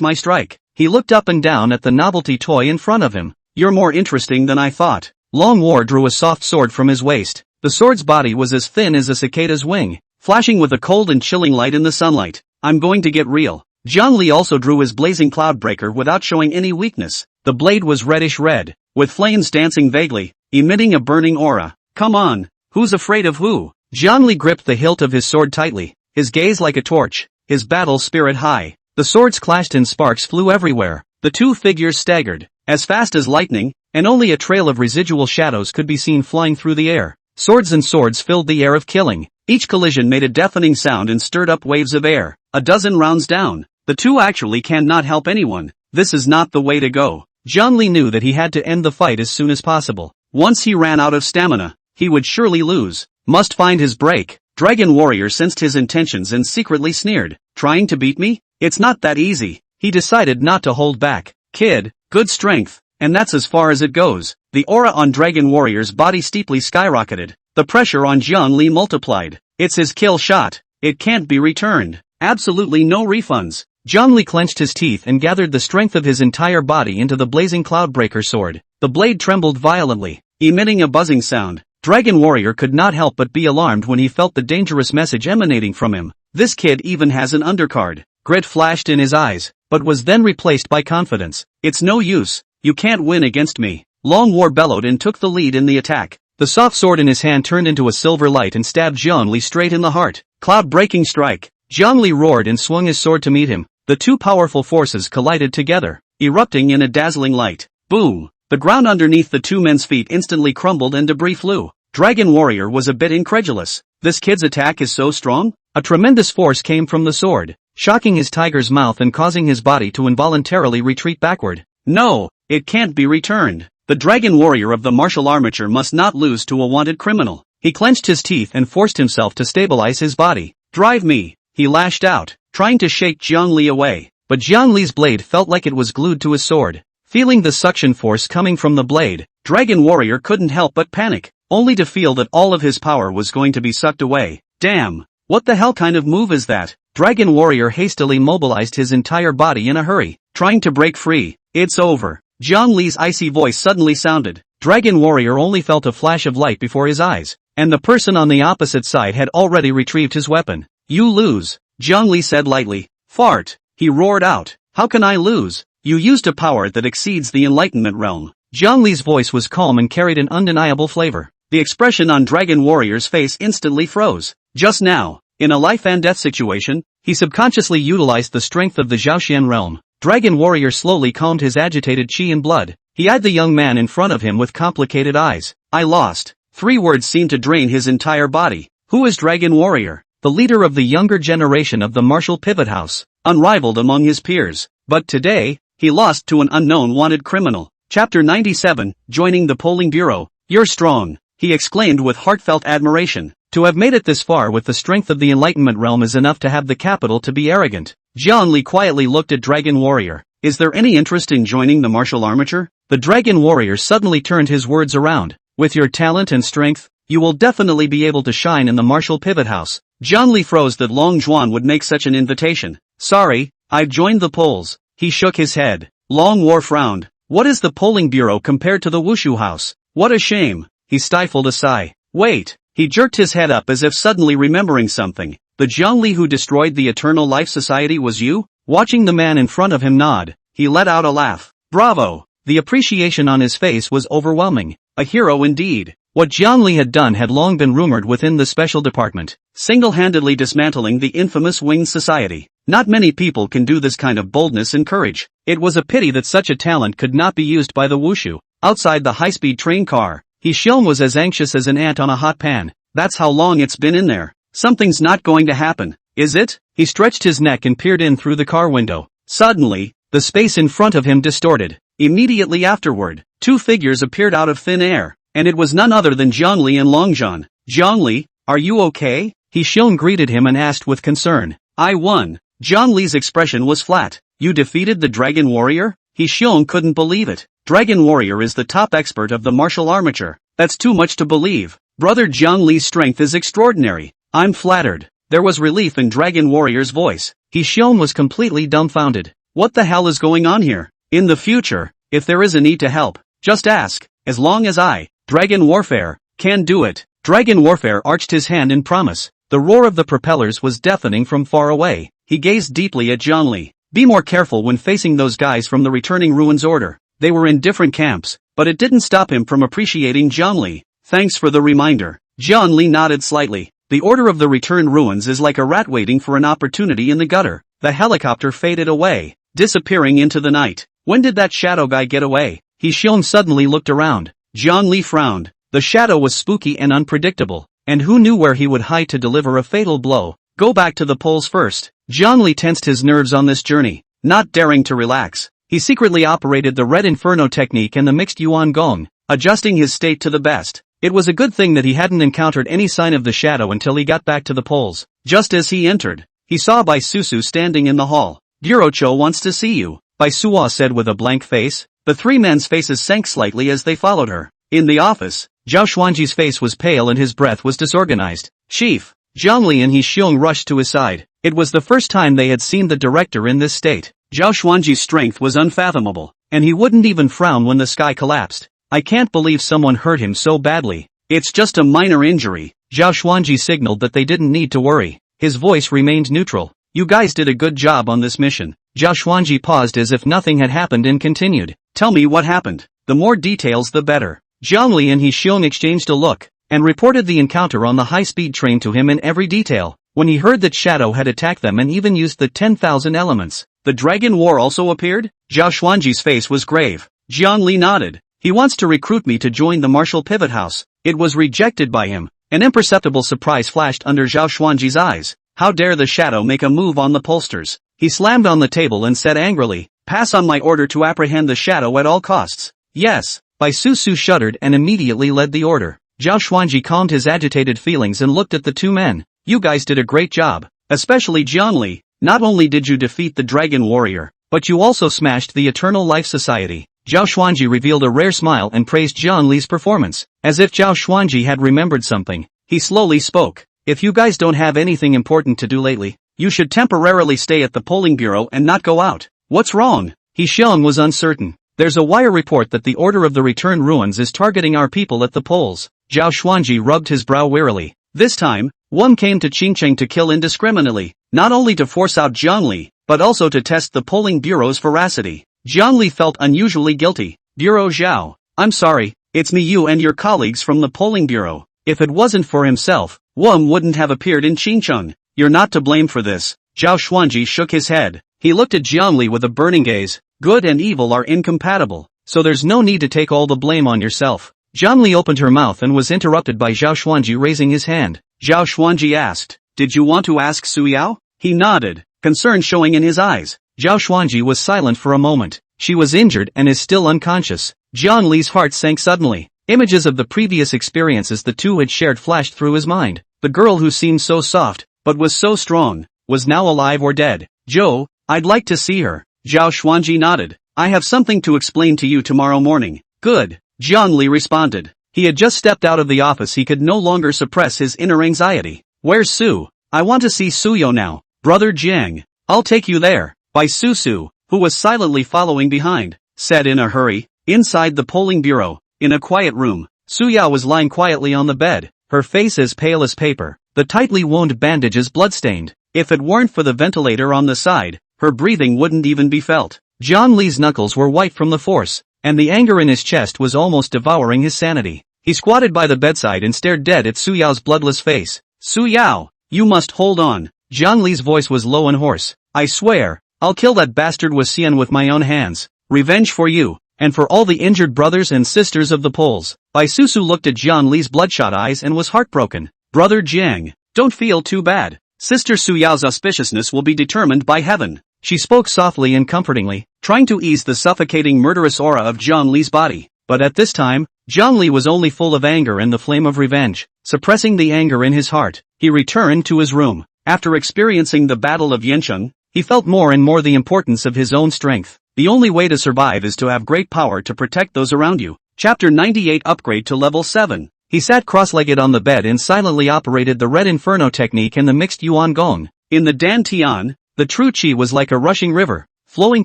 my strike. He looked up and down at the novelty toy in front of him. You're more interesting than I thought. Long War drew a soft sword from his waist. The sword's body was as thin as a cicada's wing, flashing with a cold and chilling light in the sunlight. I'm going to get real. Zhongli also drew his blazing cloudbreaker without showing any weakness. The blade was reddish red, with flames dancing vaguely, emitting a burning aura. Come on. Who's afraid of who? Zhongli gripped the hilt of his sword tightly, his gaze like a torch, his battle spirit high. The swords clashed and sparks flew everywhere. The two figures staggered, as fast as lightning, and only a trail of residual shadows could be seen flying through the air. Swords and swords filled the air of killing. Each collision made a deafening sound and stirred up waves of air. a dozen rounds down. The two actually cannot help anyone. This is not the way to go. Jiang Li knew that he had to end the fight as soon as possible. Once he ran out of stamina, he would surely lose. Must find his break. Dragon Warrior sensed his intentions and secretly sneered. Trying to beat me? It's not that easy. He decided not to hold back. Kid, good strength, and that's as far as it goes. The aura on Dragon Warrior's body steeply skyrocketed. The pressure on Jiang Li multiplied. It's his kill shot. It can't be returned. Absolutely no refunds. Jiang Li clenched his teeth and gathered the strength of his entire body into the blazing Cloudbreaker sword. The blade trembled violently, emitting a buzzing sound. Dragon Warrior could not help but be alarmed when he felt the dangerous message emanating from him. This kid even has an undercard. Grit flashed in his eyes, but was then replaced by confidence. It's no use. You can't win against me. Long War bellowed and took the lead in the attack. The soft sword in his hand turned into a silver light and stabbed Jiang Li straight in the heart. Cloud-breaking strike. Jiang Li roared and swung his sword to meet him. The two powerful forces collided together, erupting in a dazzling light. Boom! The ground underneath the two men's feet instantly crumbled and debris flew. Dragon Warrior was a bit incredulous. This kid's attack is so strong? A tremendous force came from the sword, shocking his tiger's mouth and causing his body to involuntarily retreat backward. No, it can't be returned. The Dragon Warrior of the martial armature must not lose to a wanted criminal. He clenched his teeth and forced himself to stabilize his body. Drive me, he lashed out, trying to shake Jiang Li away. But Jiang Li's blade felt like it was glued to his sword. Feeling the suction force coming from the blade, Dragon Warrior couldn't help but panic, only to feel that all of his power was going to be sucked away. Damn, what the hell kind of move is that? Dragon Warrior hastily mobilized his entire body in a hurry, trying to break free. It's over. Jiang Li's icy voice suddenly sounded. Dragon Warrior only felt a flash of light before his eyes, and the person on the opposite side had already retrieved his weapon. You lose, Jiang Li said lightly. Fart, he roared out. How can I lose? You used a power that exceeds the Enlightenment realm. Jiang Li's voice was calm and carried an undeniable flavor. The expression on Dragon Warrior's face instantly froze. Just now, in a life and death situation, he subconsciously utilized the strength of the Zhaoxian realm. Dragon Warrior slowly calmed his agitated chi and blood. He eyed the young man in front of him with complicated eyes. I lost. 3 words seemed to drain his entire body. Who is Dragon Warrior? The leader of the younger generation of the martial pivot house, unrivaled among his peers. But today, he lost to an unknown wanted criminal. Chapter 97, joining the polling bureau. You're strong, he exclaimed with heartfelt admiration. To have made it this far with the strength of the Enlightenment realm is enough to have the capital to be arrogant. Jiang Li quietly looked at Dragon Warrior. Is there any interest in joining the martial armature? The Dragon Warrior suddenly turned his words around. With your talent and strength, you will definitely be able to shine in the martial pivot house. Jiang Li froze that Long Zhuan would make such an invitation. Sorry, I've joined the polls. He shook his head. Long War frowned. What is the polling bureau compared to the Wushu house? What a shame. He stifled a sigh. Wait. He jerked his head up as if suddenly remembering something. The Jiang Li who destroyed the Eternal Life Society was you? Watching the man in front of him nod, he let out a laugh. Bravo! The appreciation on his face was overwhelming. A hero indeed. What Jiang Li had done had long been rumored within the special department. Single-handedly dismantling the infamous Winged Society. Not many people can do this kind of boldness and courage. It was a pity that such a talent could not be used by the Wushu. Outside the high-speed train car, He Xiong was as anxious as an ant on a hot pan. That's how long it's been in there. Something's not going to happen, is it? He stretched his neck and peered in through the car window. Suddenly, the space in front of him distorted. Immediately afterward, 2 figures appeared out of thin air, and it was none other than Jiang Li and Longzhan. Jiang Li, are you okay? He Xiong greeted him and asked with concern. I won. Jiang Li's expression was flat. You defeated the Dragon Warrior? He Xiong couldn't believe it. Dragon Warrior is the top expert of the martial armature. That's too much to believe. Brother Jiang Li's strength is extraordinary. I'm flattered. There was relief in Dragon Warrior's voice. He Xiong was completely dumbfounded. What the hell is going on here? In the future, if there is a need to help, just ask. As long as I, Dragon Warfare, can do it. Dragon Warfare arched his hand in promise. The roar of the propellers was deafening from far away. He gazed deeply at Jiang Li. Be more careful when facing those guys from the returning ruins order. They were in different camps, but it didn't stop him from appreciating Jiang Li. Thanks for the reminder. Jiang Li nodded slightly. The order of the returned ruins is like a rat waiting for an opportunity in the gutter. The helicopter faded away, disappearing into the night. When did that shadow guy get away? He Xiong suddenly looked around. Jiang Li frowned. The shadow was spooky and unpredictable, and who knew where he would hide to deliver a fatal blow. Go back to the poles first. Zhongli tensed his nerves on this journey, not daring to relax. He secretly operated the Red Inferno technique and the mixed Yuan Gong, adjusting his state to the best. It was a good thing that he hadn't encountered any sign of the shadow until he got back to the poles. Just as he entered, he saw Bai Susu standing in the hall. Durocho wants to see you, Bai Suwa said with a blank face. The three men's faces sank slightly as they followed her. In the office, Zhao Xuanji's face was pale and his breath was disorganized. Chief, Zhongli and He Xiong rushed to his side. It was the first time they had seen the director in this state. Zhao Xuanji's strength was unfathomable, and he wouldn't even frown when the sky collapsed. I can't believe someone hurt him so badly. It's just a minor injury. Zhao Xuanji signaled that they didn't need to worry. His voice remained neutral. You guys did a good job on this mission. Zhao Xuanji paused as if nothing had happened and continued. Tell me what happened. The more details the better. Zhongli and He Xiong exchanged a look, and reported the encounter on the high-speed train to him in every detail. When he heard that Shadow had attacked them and even used the 10,000 elements, the Dragon War also appeared? Zhao Xuanji's face was grave. Zhongli nodded. He wants to recruit me to join the Martial Pivot House. It was rejected by him. An imperceptible surprise flashed under Zhao Xuanji's eyes. How dare the Shadow make a move on the pollsters? He slammed on the table and said angrily, pass on my order to apprehend the Shadow at all costs. Yes. Bai Susu shuddered and immediately led the order. Zhao Xuanji calmed his agitated feelings and looked at the two men. You guys did a great job. Especially Zhongli. Not only did you defeat the Dragon Warrior, but you also smashed the Eternal Life Society. Zhao Xuanji revealed a rare smile and praised Zhongli's performance. As if Zhao Xuanji had remembered something, he slowly spoke. If you guys don't have anything important to do lately, you should temporarily stay at the polling bureau and not go out. What's wrong? He Xiong was uncertain. There's a wire report that the Order of the Return Ruins is targeting our people at the polls. Zhao Xuanji rubbed his brow wearily. This time, one came to Qingcheng to kill indiscriminately, not only to force out Zhongli, but also to test the polling bureau's veracity. Zhongli felt unusually guilty. Bureau Zhao, I'm sorry, it's me, you and your colleagues from the polling bureau. If it wasn't for himself, Wum wouldn't have appeared in Qingcheng. You're not to blame for this. Zhao Xuanji shook his head. He looked at Zhongli with a burning gaze. Good and evil are incompatible, so there's no need to take all the blame on yourself. Zhongli opened her mouth and was interrupted by Zhao Xuanji raising his hand. Zhao Xuanji asked, did you want to ask Su Yao? He nodded, concern showing in his eyes. Zhao Xuanji was silent for a moment. She was injured and is still unconscious. Zhongli's heart sank suddenly. Images of the previous experiences the two had shared flashed through his mind. The girl who seemed so soft, but was so strong, was now alive or dead. Zhou, I'd like to see her. Zhao Xuanji nodded. I have something to explain to you tomorrow morning. Good. Zhongli responded. He had just stepped out of the office. He could no longer suppress his inner anxiety. Where's Su? I want to see Suyo now. Brother Jiang. I'll take you there. Bai Susu, who was silently following behind, said in a hurry. Inside the polling bureau, in a quiet room, Suyao was lying quietly on the bed, her face as pale as paper, the tightly wound bandages bloodstained. If it weren't for the ventilator on the side, her breathing wouldn't even be felt. Zhongli's knuckles were white from the force, and the anger in his chest was almost devouring his sanity. He squatted by the bedside and stared dead at Suyao's bloodless face. Suyao, you must hold on. Zhongli's voice was low and hoarse. I swear, I'll kill that bastard Wasian with my own hands. Revenge for you, and for all the injured brothers and sisters of the Poles. Bai Susu looked at Zhongli's bloodshot eyes and was heartbroken. Brother Jiang, don't feel too bad. Sister Suyao's auspiciousness will be determined by heaven. She spoke softly and comfortingly, trying to ease the suffocating murderous aura of Zhongli's body. But at this time, Zhongli was only full of anger and the flame of revenge. Suppressing the anger in his heart, he returned to his room. After experiencing the Battle of Yancheng, he felt more and more the importance of his own strength. The only way to survive is to have great power to protect those around you. Chapter 98 Upgrade to Level 7. He sat cross-legged on the bed and silently operated the Red Inferno technique and the mixed Yuan Gong. In the Dan Tian, the true Qi was like a rushing river, flowing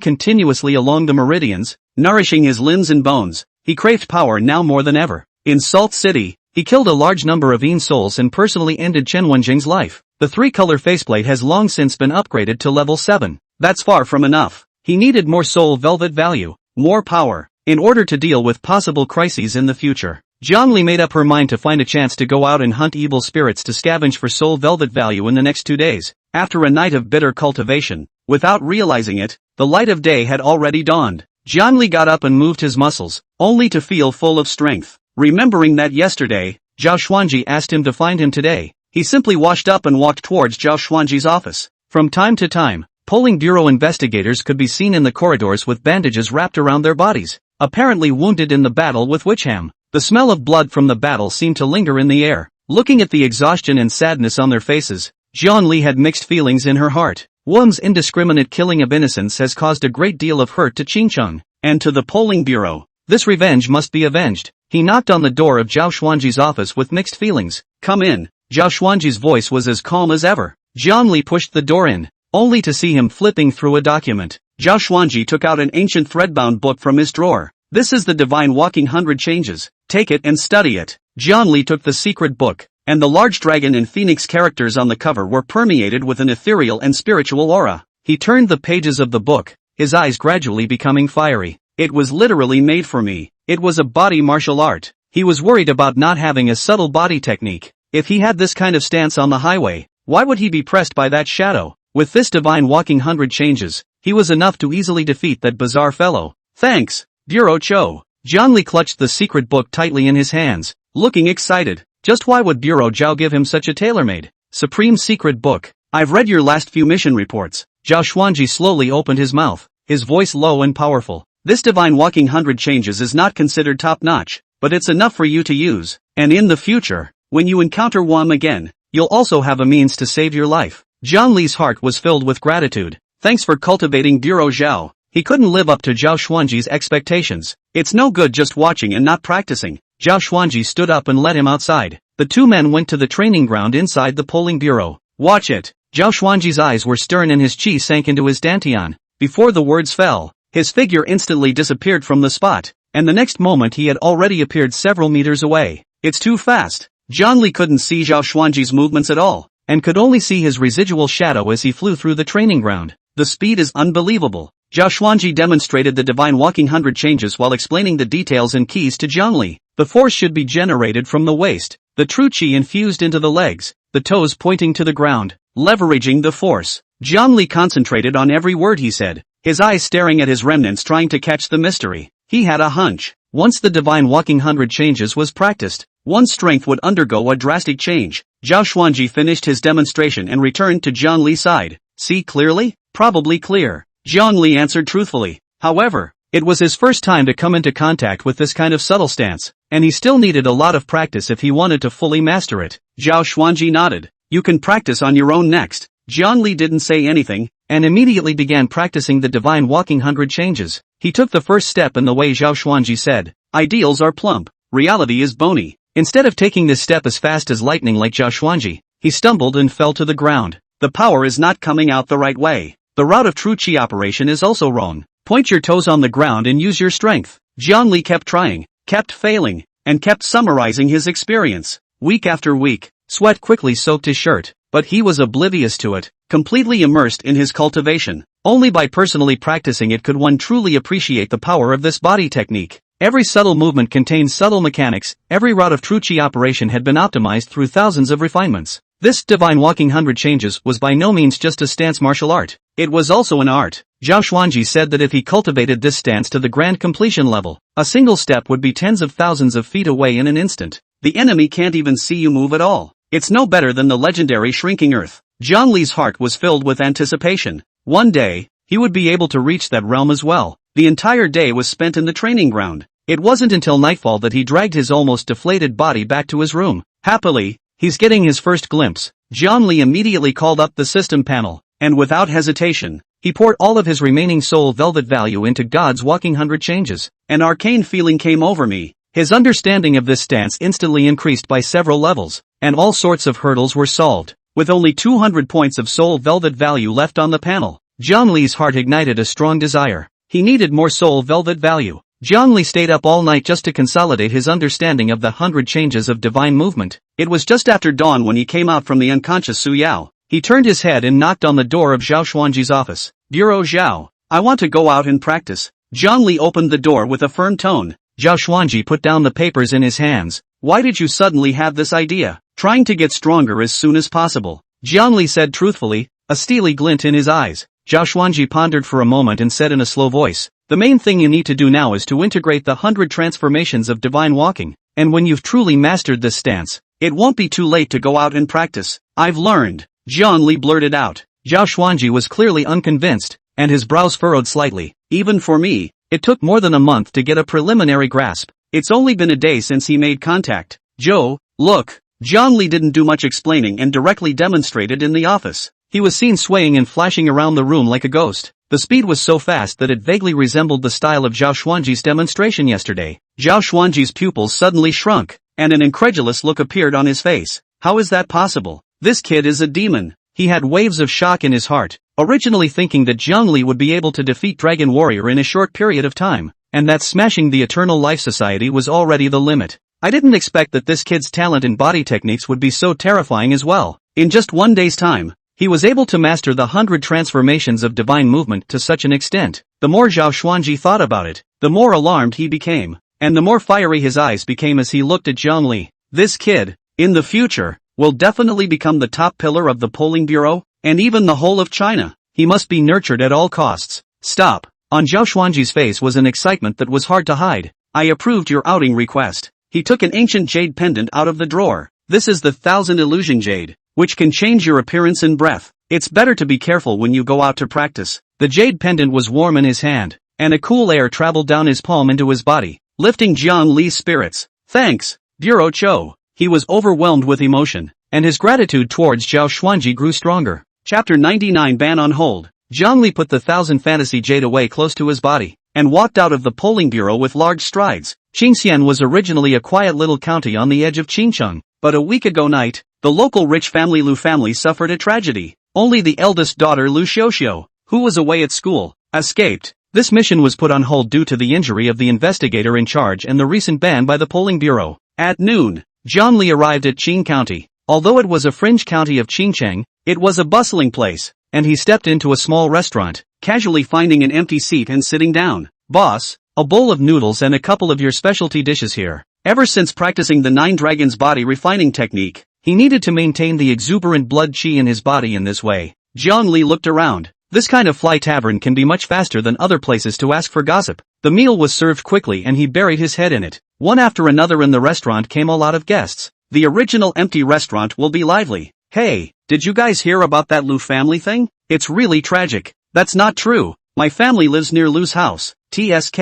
continuously along the meridians, nourishing his limbs and bones. He craved power now more than ever. In Salt City, he killed a large number of Yin souls and personally ended Chen Wenjing's life. The three-color faceplate has long since been upgraded to level 7. That's far from enough. He needed more soul velvet value, more power, in order to deal with possible crises in the future. Zhongli made up her mind to find a chance to go out and hunt evil spirits to scavenge for soul velvet value in the next 2 days. After a night of bitter cultivation, without realizing it, the light of day had already dawned. Zhongli got up and moved his muscles, only to feel full of strength. Remembering that yesterday, Zhao Xuanji asked him to find him today, He simply washed up and walked towards Zhao Xuanji's office. From time to time, polling bureau investigators could be seen in the corridors with bandages wrapped around their bodies, apparently wounded in the battle with Witchham. The smell of blood from the battle seemed to linger in the air. Looking at the exhaustion and sadness on their faces, Jian Li had mixed feelings in her heart. Wum's indiscriminate killing of innocents has caused a great deal of hurt to Qingcheng, and to the polling bureau. This revenge must be avenged. He knocked on the door of Zhao Xuanji's office with mixed feelings. Come in. Zhao Xuanji's voice was as calm as ever. Jian Li pushed the door in, only to see him flipping through a document. Zhao Xuanji took out an ancient thread-bound book from his drawer. This is the Divine Walking 100 Changes. Take it and study it. Jian Li took the secret book, and the large dragon and phoenix characters on the cover were permeated with an ethereal and spiritual aura. He turned the pages of the book, his eyes gradually becoming fiery. It was literally made for me. It was a body martial art. He was worried about not having a subtle body technique. If he had this kind of stance on the highway, why would he be pressed by that shadow? With this Divine Walking 100 Changes, he was enough to easily defeat that bizarre fellow. Thanks, Bureau Cho. Jian Li clutched the secret book tightly in his hands, looking excited. Just why would Bureau Zhao give him such a tailor-made, supreme secret book? I've read your last few mission reports. Zhao Xuanji slowly opened his mouth, his voice low and powerful. This Divine Walking 100 Changes is not considered top-notch, but it's enough for you to use, and in the future, when you encounter Wam again, you'll also have a means to save your life. Jian Li's heart was filled with gratitude. Thanks for cultivating Bureau Zhao. He couldn't live up to Zhao Xuanji's expectations. It's no good just watching and not practicing. Zhao Xuanji stood up and led him outside. The two men went to the training ground inside the polling bureau. Watch it. Zhao Xuanji's eyes were stern and his chi sank into his dantian. Before the words fell, his figure instantly disappeared from the spot, and the next moment he had already appeared several meters away. It's too fast. Jian Li couldn't see Zhao Xuanji's movements at all, and could only see his residual shadow as he flew through the training ground. The speed is unbelievable. Zhao Xuanji demonstrated the Divine Walking 100 Changes while explaining the details and keys to Jian Li. The force should be generated from the waist, the true chi infused into the legs, the toes pointing to the ground, leveraging the force. Jian Li concentrated on every word he said, his eyes staring at his remnants trying to catch the mystery. He had a hunch. Once the Divine Walking 100 Changes was practiced, one's strength would undergo a drastic change. Zhao Xuanji finished his demonstration and returned to Jian Li's side. See clearly? Probably clear. Jian Li answered truthfully. However, it was his first time to come into contact with this kind of subtle stance, and he still needed a lot of practice if he wanted to fully master it. Zhao Xuanji nodded. You can practice on your own next. Jian Li didn't say anything, and immediately began practicing the Divine Walking 100 Changes. He took the first step in the way Zhao Xuanji said. Ideals are plump. Reality is bony. Instead of taking this step as fast as lightning like Zhao Xuanji, he stumbled and fell to the ground. The power is not coming out the right way. The route of true chi operation is also wrong. Point your toes on the ground and use your strength. Jian Li kept trying, kept failing, and kept summarizing his experience. Week after week, sweat quickly soaked his shirt, but he was oblivious to it, completely immersed in his cultivation. Only by personally practicing it could one truly appreciate the power of this body technique. Every subtle movement contained subtle mechanics, every route of true chi operation had been optimized through thousands of refinements. This Divine Walking 100 Changes was by no means just a stance martial art. It was also an art. Zhao Xuanji said that if he cultivated this stance to the grand completion level, a single step would be tens of thousands of feet away in an instant. The enemy can't even see you move at all. It's no better than the legendary Shrinking Earth. Jian Li's heart was filled with anticipation. One day, he would be able to reach that realm as well. The entire day was spent in the training ground. It wasn't until nightfall that he dragged his almost deflated body back to his room. Happily, he's getting his first glimpse. Jian Li immediately called up the system panel, and without hesitation, he poured all of his remaining soul velvet value into God's Walking 100 Changes. An arcane feeling came over me. His understanding of this stance instantly increased by several levels, and all sorts of hurdles were solved. With only 200 points of soul velvet value left on the panel, Jian Li's heart ignited a strong desire. He needed more soul velvet value. Jian Li stayed up all night just to consolidate his understanding of the 100 changes of divine movement. It was just after dawn when he came out from the unconscious Su Yao. He turned his head and knocked on the door of Zhao Xuanji's office. Bureau Zhao, I want to go out and practice. Jian Li opened the door with a firm tone. Zhao Xuanji put down the papers in his hands. Why did you suddenly have this idea? Trying to get stronger as soon as possible. Jian Li said truthfully, a steely glint in his eyes. Zhao Xuanji pondered for a moment and said in a slow voice, the main thing you need to do now is to integrate the 100 transformations of divine walking, and when you've truly mastered this stance, It won't be too late to go out and practice. I've learned, Jiang Li blurted out. Zhao Xuanji was clearly unconvinced, and his brows furrowed slightly. Even for me, it took more than a month to get a preliminary grasp. It's only been a day since he made contact. Joe, look. Jiang Li didn't do much explaining and directly demonstrated in the office. He was seen swaying and flashing around the room like a ghost. The speed was so fast that it vaguely resembled the style of Zhao Xuanji's demonstration yesterday. Zhao Xuanji's pupils suddenly shrunk, and an incredulous look appeared on his face. How is that possible? This kid is a demon. He had waves of shock in his heart, originally thinking that Jiang Li would be able to defeat Dragon Warrior in a short period of time, and that smashing the Eternal Life Society was already the limit. I didn't expect that this kid's talent in body techniques would be so terrifying as well. In just one day's time, he was able to master the 100 transformations of divine movement to such an extent. The more Zhao Xuanji thought about it, the more alarmed he became, and the more fiery his eyes became as he looked at Jiang Li. This kid, in the future, will definitely become the top pillar of the polling bureau, and even the whole of China. He must be nurtured at all costs. Stop. On Zhao Xuanji's face was an excitement that was hard to hide. I approved your outing request. He took an ancient jade pendant out of the drawer. This is the 1000 illusion jade, which can change your appearance and breath. It's better to be careful when you go out to practice. The jade pendant was warm in his hand, and a cool air traveled down his palm into his body, lifting Jiang Li's spirits. Thanks, Bureau Cho. He was overwhelmed with emotion, and his gratitude towards Zhao Xuanji grew stronger. Chapter 99 Ban on Hold. Jiang Li put the 1000 fantasy jade away close to his body, and walked out of the polling bureau with large strides. Qingxian was originally a quiet little county on the edge of Qingcheng, but a week ago night, the local rich family Lu family suffered a tragedy. Only the eldest daughter Lu Xiuxiu, who was away at school, escaped. This mission was put on hold due to the injury of the investigator in charge and the recent ban by the polling bureau. At noon, Jiang Li arrived at Qing County. Although it was a fringe county of Qingcheng, it was a bustling place, and he stepped into a small restaurant, casually finding an empty seat and sitting down. Boss, a bowl of noodles and a couple of your specialty dishes here. Ever since practicing the 9 Dragons body refining technique, he needed to maintain the exuberant blood qi in his body in this way. Jiang Li looked around. This kind of fly tavern can be much faster than other places to ask for gossip. The meal was served quickly and he buried his head in it. One after another in the restaurant came a lot of guests. The original empty restaurant will be lively. Hey, did you guys hear about that Lu family thing? It's really tragic. That's not true. My family lives near Lu's house. TSK,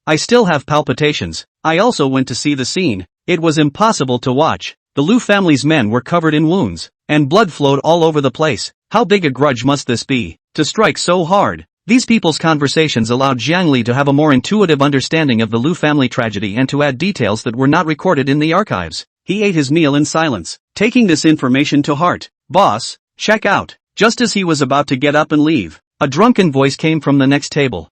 I still have palpitations. I also went to see the scene. It was impossible to watch. The Lu family's men were covered in wounds, and blood flowed all over the place. How big a grudge must this be, to strike so hard? These people's conversations allowed Jiang Li to have a more intuitive understanding of the Lu family tragedy and to add details that were not recorded in the archives. He ate his meal in silence, taking this information to heart. Boss, check out. Just as he was about to get up and leave, a drunken voice came from the next table.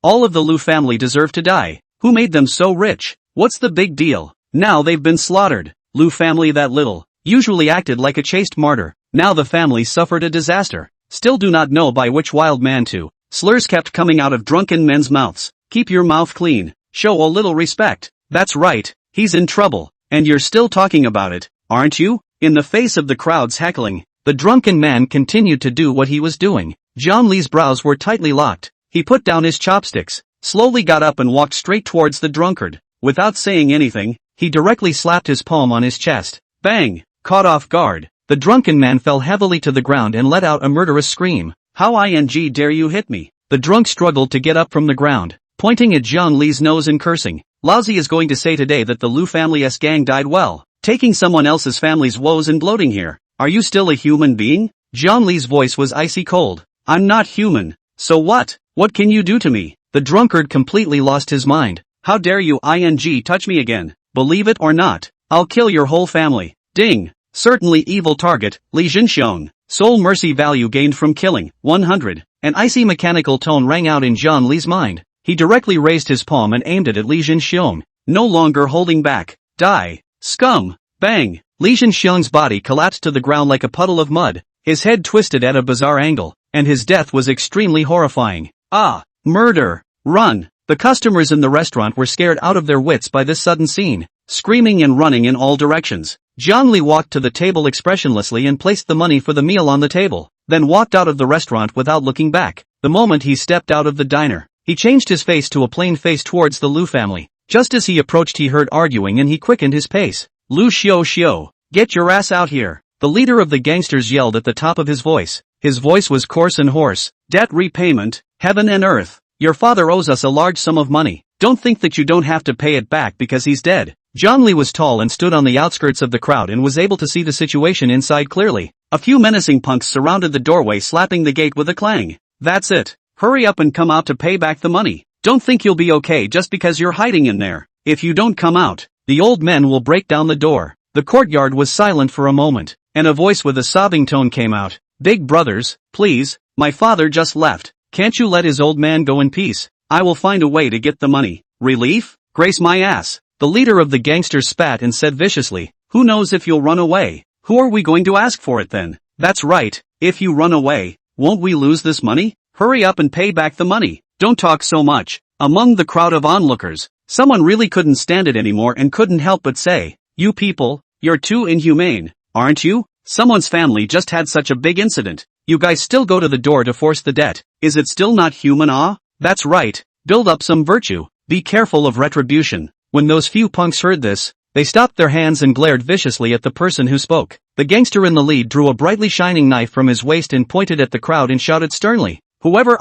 All of the Lu family deserve to die. Who made them so rich? What's the big deal? Now they've been slaughtered. Lu family that little, usually acted like a chaste martyr. Now the family suffered a disaster. Still do not know by which wild man to. Slurs kept coming out of drunken men's mouths. Keep your mouth clean. Show a little respect. That's right, he's in trouble. And you're still talking about it, aren't you? In the face of the crowd's heckling, the drunken man continued to do what he was doing. Jiang Li's brows were tightly locked. He put down his chopsticks, slowly got up and walked straight towards the drunkard. Without saying anything, he directly slapped his palm on his chest. Bang! Caught off guard, the drunken man fell heavily to the ground and let out a murderous scream. How dare you hit me? The drunk struggled to get up from the ground, pointing at Jiang Li's nose and cursing. Laozi is going to say today that the Lu family's gang died well, taking someone else's family's woes and bloating here. Are you still a human being? Jiang Li's voice was icy cold. I'm not human. So what? What can you do to me? The drunkard completely lost his mind. How dare you touch me again? Believe it or not, I'll kill your whole family. Ding. Certainly evil target, Li Jinxiong. Soul mercy value gained from killing, 100. An icy mechanical tone rang out in Jiang Li's mind. He directly raised his palm and aimed it at Li Jinxiong. No longer holding back. Die. Scum. Bang. Li Jinxiong's body collapsed to the ground like a puddle of mud. His head twisted at a bizarre angle, and his death was extremely horrifying. Murder. Run. The customers in the restaurant were scared out of their wits by this sudden scene, screaming and running in all directions. Jiang Li walked to the table expressionlessly and placed the money for the meal on the table, then walked out of the restaurant without looking back. The moment he stepped out of the diner, he changed his face to a plain face towards the Lu family. Just as he approached he heard arguing and he quickened his pace. Lu Xiao, get your ass out here. The leader of the gangsters yelled at the top of his voice. His voice was coarse and hoarse. Debt repayment, heaven and earth. Your father owes us a large sum of money. Don't think that you don't have to pay it back because he's dead. Zhongli was tall and stood on the outskirts of the crowd and was able to see the situation inside clearly. A few menacing punks surrounded the doorway, slapping the gate with a clang. That's it. Hurry up and come out to pay back the money. Don't think you'll be okay just because you're hiding in there. If you don't come out, the old men will break down the door. The courtyard was silent for a moment, and a voice with a sobbing tone came out. Big brothers, please, my father just left. Can't you let his old man go in peace? I will find a way to get the money. Relief? Grace my ass. The leader of the gangsters spat and said viciously, who knows if you'll run away? Who are we going to ask for it then? That's right, if you run away, won't we lose this money? Hurry up and pay back the money. Don't talk so much. Among the crowd of onlookers, someone really couldn't stand it anymore and couldn't help but say, you people, you're too inhumane, aren't you? Someone's family just had such a big incident. You guys still go to the door to force the debt. Is it still not human? That's right. Build up some virtue. Be careful of retribution. When those few punks heard this, they stopped their hands and glared viciously at the person who spoke. The gangster in the lead drew a brightly shining knife from his waist and pointed at the crowd and shouted sternly, whoever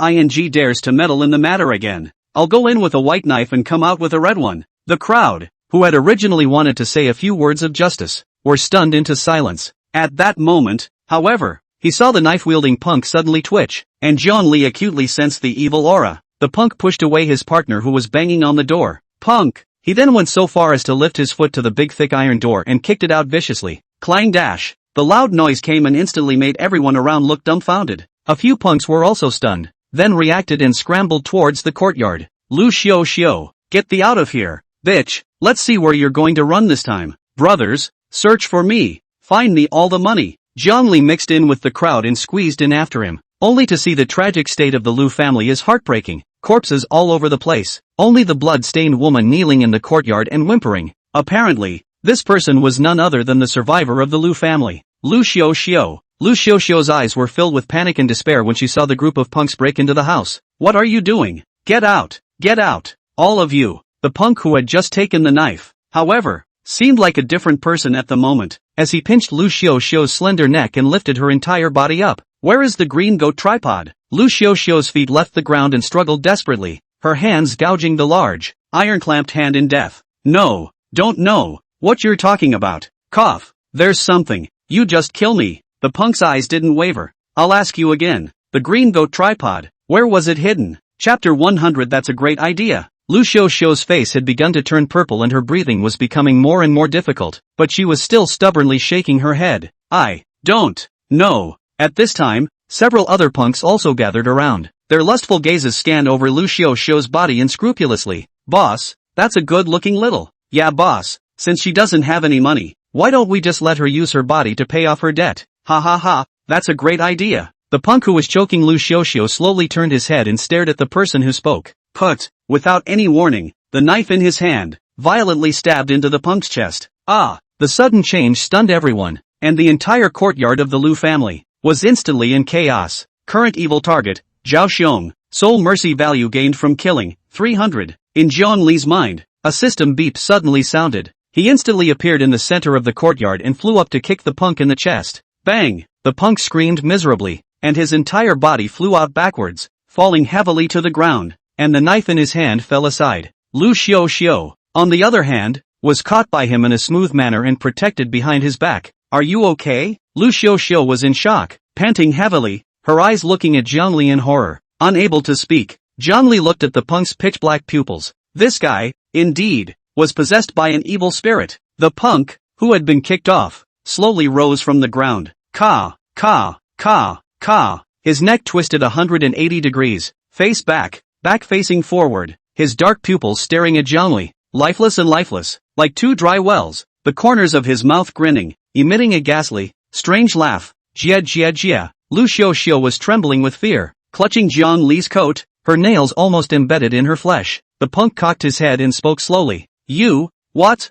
dares to meddle in the matter again, I'll go in with a white knife and come out with a red one. The crowd, who had originally wanted to say a few words of justice, were stunned into silence. At that moment, however, he saw the knife-wielding punk suddenly twitch, and John Lee acutely sensed the evil aura. The punk pushed away his partner who was banging on the door. Punk! He then went so far as to lift his foot to the big thick iron door and kicked it out viciously. Clang dash! The loud noise came and instantly made everyone around look dumbfounded. A few punks were also stunned, then reacted and scrambled towards the courtyard. Lu Xiao, get thee out of here, bitch, let's see where you're going to run this time. Brothers, search for me, find me all the money. Jiang Li mixed in with the crowd and squeezed in after him, only to see the tragic state of the Lu family is heartbreaking. Corpses all over the place, only the blood-stained woman kneeling in the courtyard and whimpering. Apparently, this person was none other than the survivor of the Lu family. Lu Xiao. Lu Xiao's eyes were filled with panic and despair when she saw the group of punks break into the house. What are you doing? Get out! Get out! All of you! The punk who had just taken the knife, however, seemed like a different person at the moment, as he pinched Lu Xiao's slender neck and lifted her entire body up. Where is the green goat tripod? Lu Xiao's feet left the ground and struggled desperately, her hands gouging the large, iron-clamped hand in death. No, don't know what you're talking about. Cough. There's something. You just kill me. The punk's eyes didn't waver. I'll ask you again. The green goat tripod, where was it hidden? Chapter 100. That's a great idea. Lu Xiao's face had begun to turn purple and her breathing was becoming more and more difficult, but she was still stubbornly shaking her head. I don't know. At this time, several other punks also gathered around. Their lustful gazes scanned over Lu Xiao's body unscrupulously. Boss, that's a good-looking little. Yeah boss, since she doesn't have any money, why don't we just let her use her body to pay off her debt? Ha ha ha, that's a great idea. The punk who was choking Lu Xiao slowly turned his head and stared at the person who spoke. Put, without any warning, the knife in his hand, violently stabbed into the punk's chest. The sudden change stunned everyone, and the entire courtyard of the Lu family was instantly in chaos. Current evil target, Zhao Xiong. Soul mercy value gained from killing, 300. In Jiang Li's mind, a system beep suddenly sounded. He instantly appeared in the center of the courtyard and flew up to kick the punk in the chest. Bang! The punk screamed miserably, and his entire body flew out backwards, falling heavily to the ground, and the knife in his hand fell aside. Lu Xiao, on the other hand, was caught by him in a smooth manner and protected behind his back. Are you okay? Lu Xiao was in shock, panting heavily, her eyes looking at Jiang Li in horror. Unable to speak, Jiang Li looked at the punk's pitch-black pupils. This guy, indeed, was possessed by an evil spirit. The punk, who had been kicked off, slowly rose from the ground. Ka. His neck twisted 180 degrees, face back facing forward, his dark pupils staring at Jiang Li, lifeless, like two dry wells, the corners of his mouth grinning, emitting a ghastly, strange laugh. Jia. Lu Xiao was trembling with fear, clutching Jiang Li's coat, her nails almost embedded in her flesh. The punk cocked his head and spoke slowly. You, what,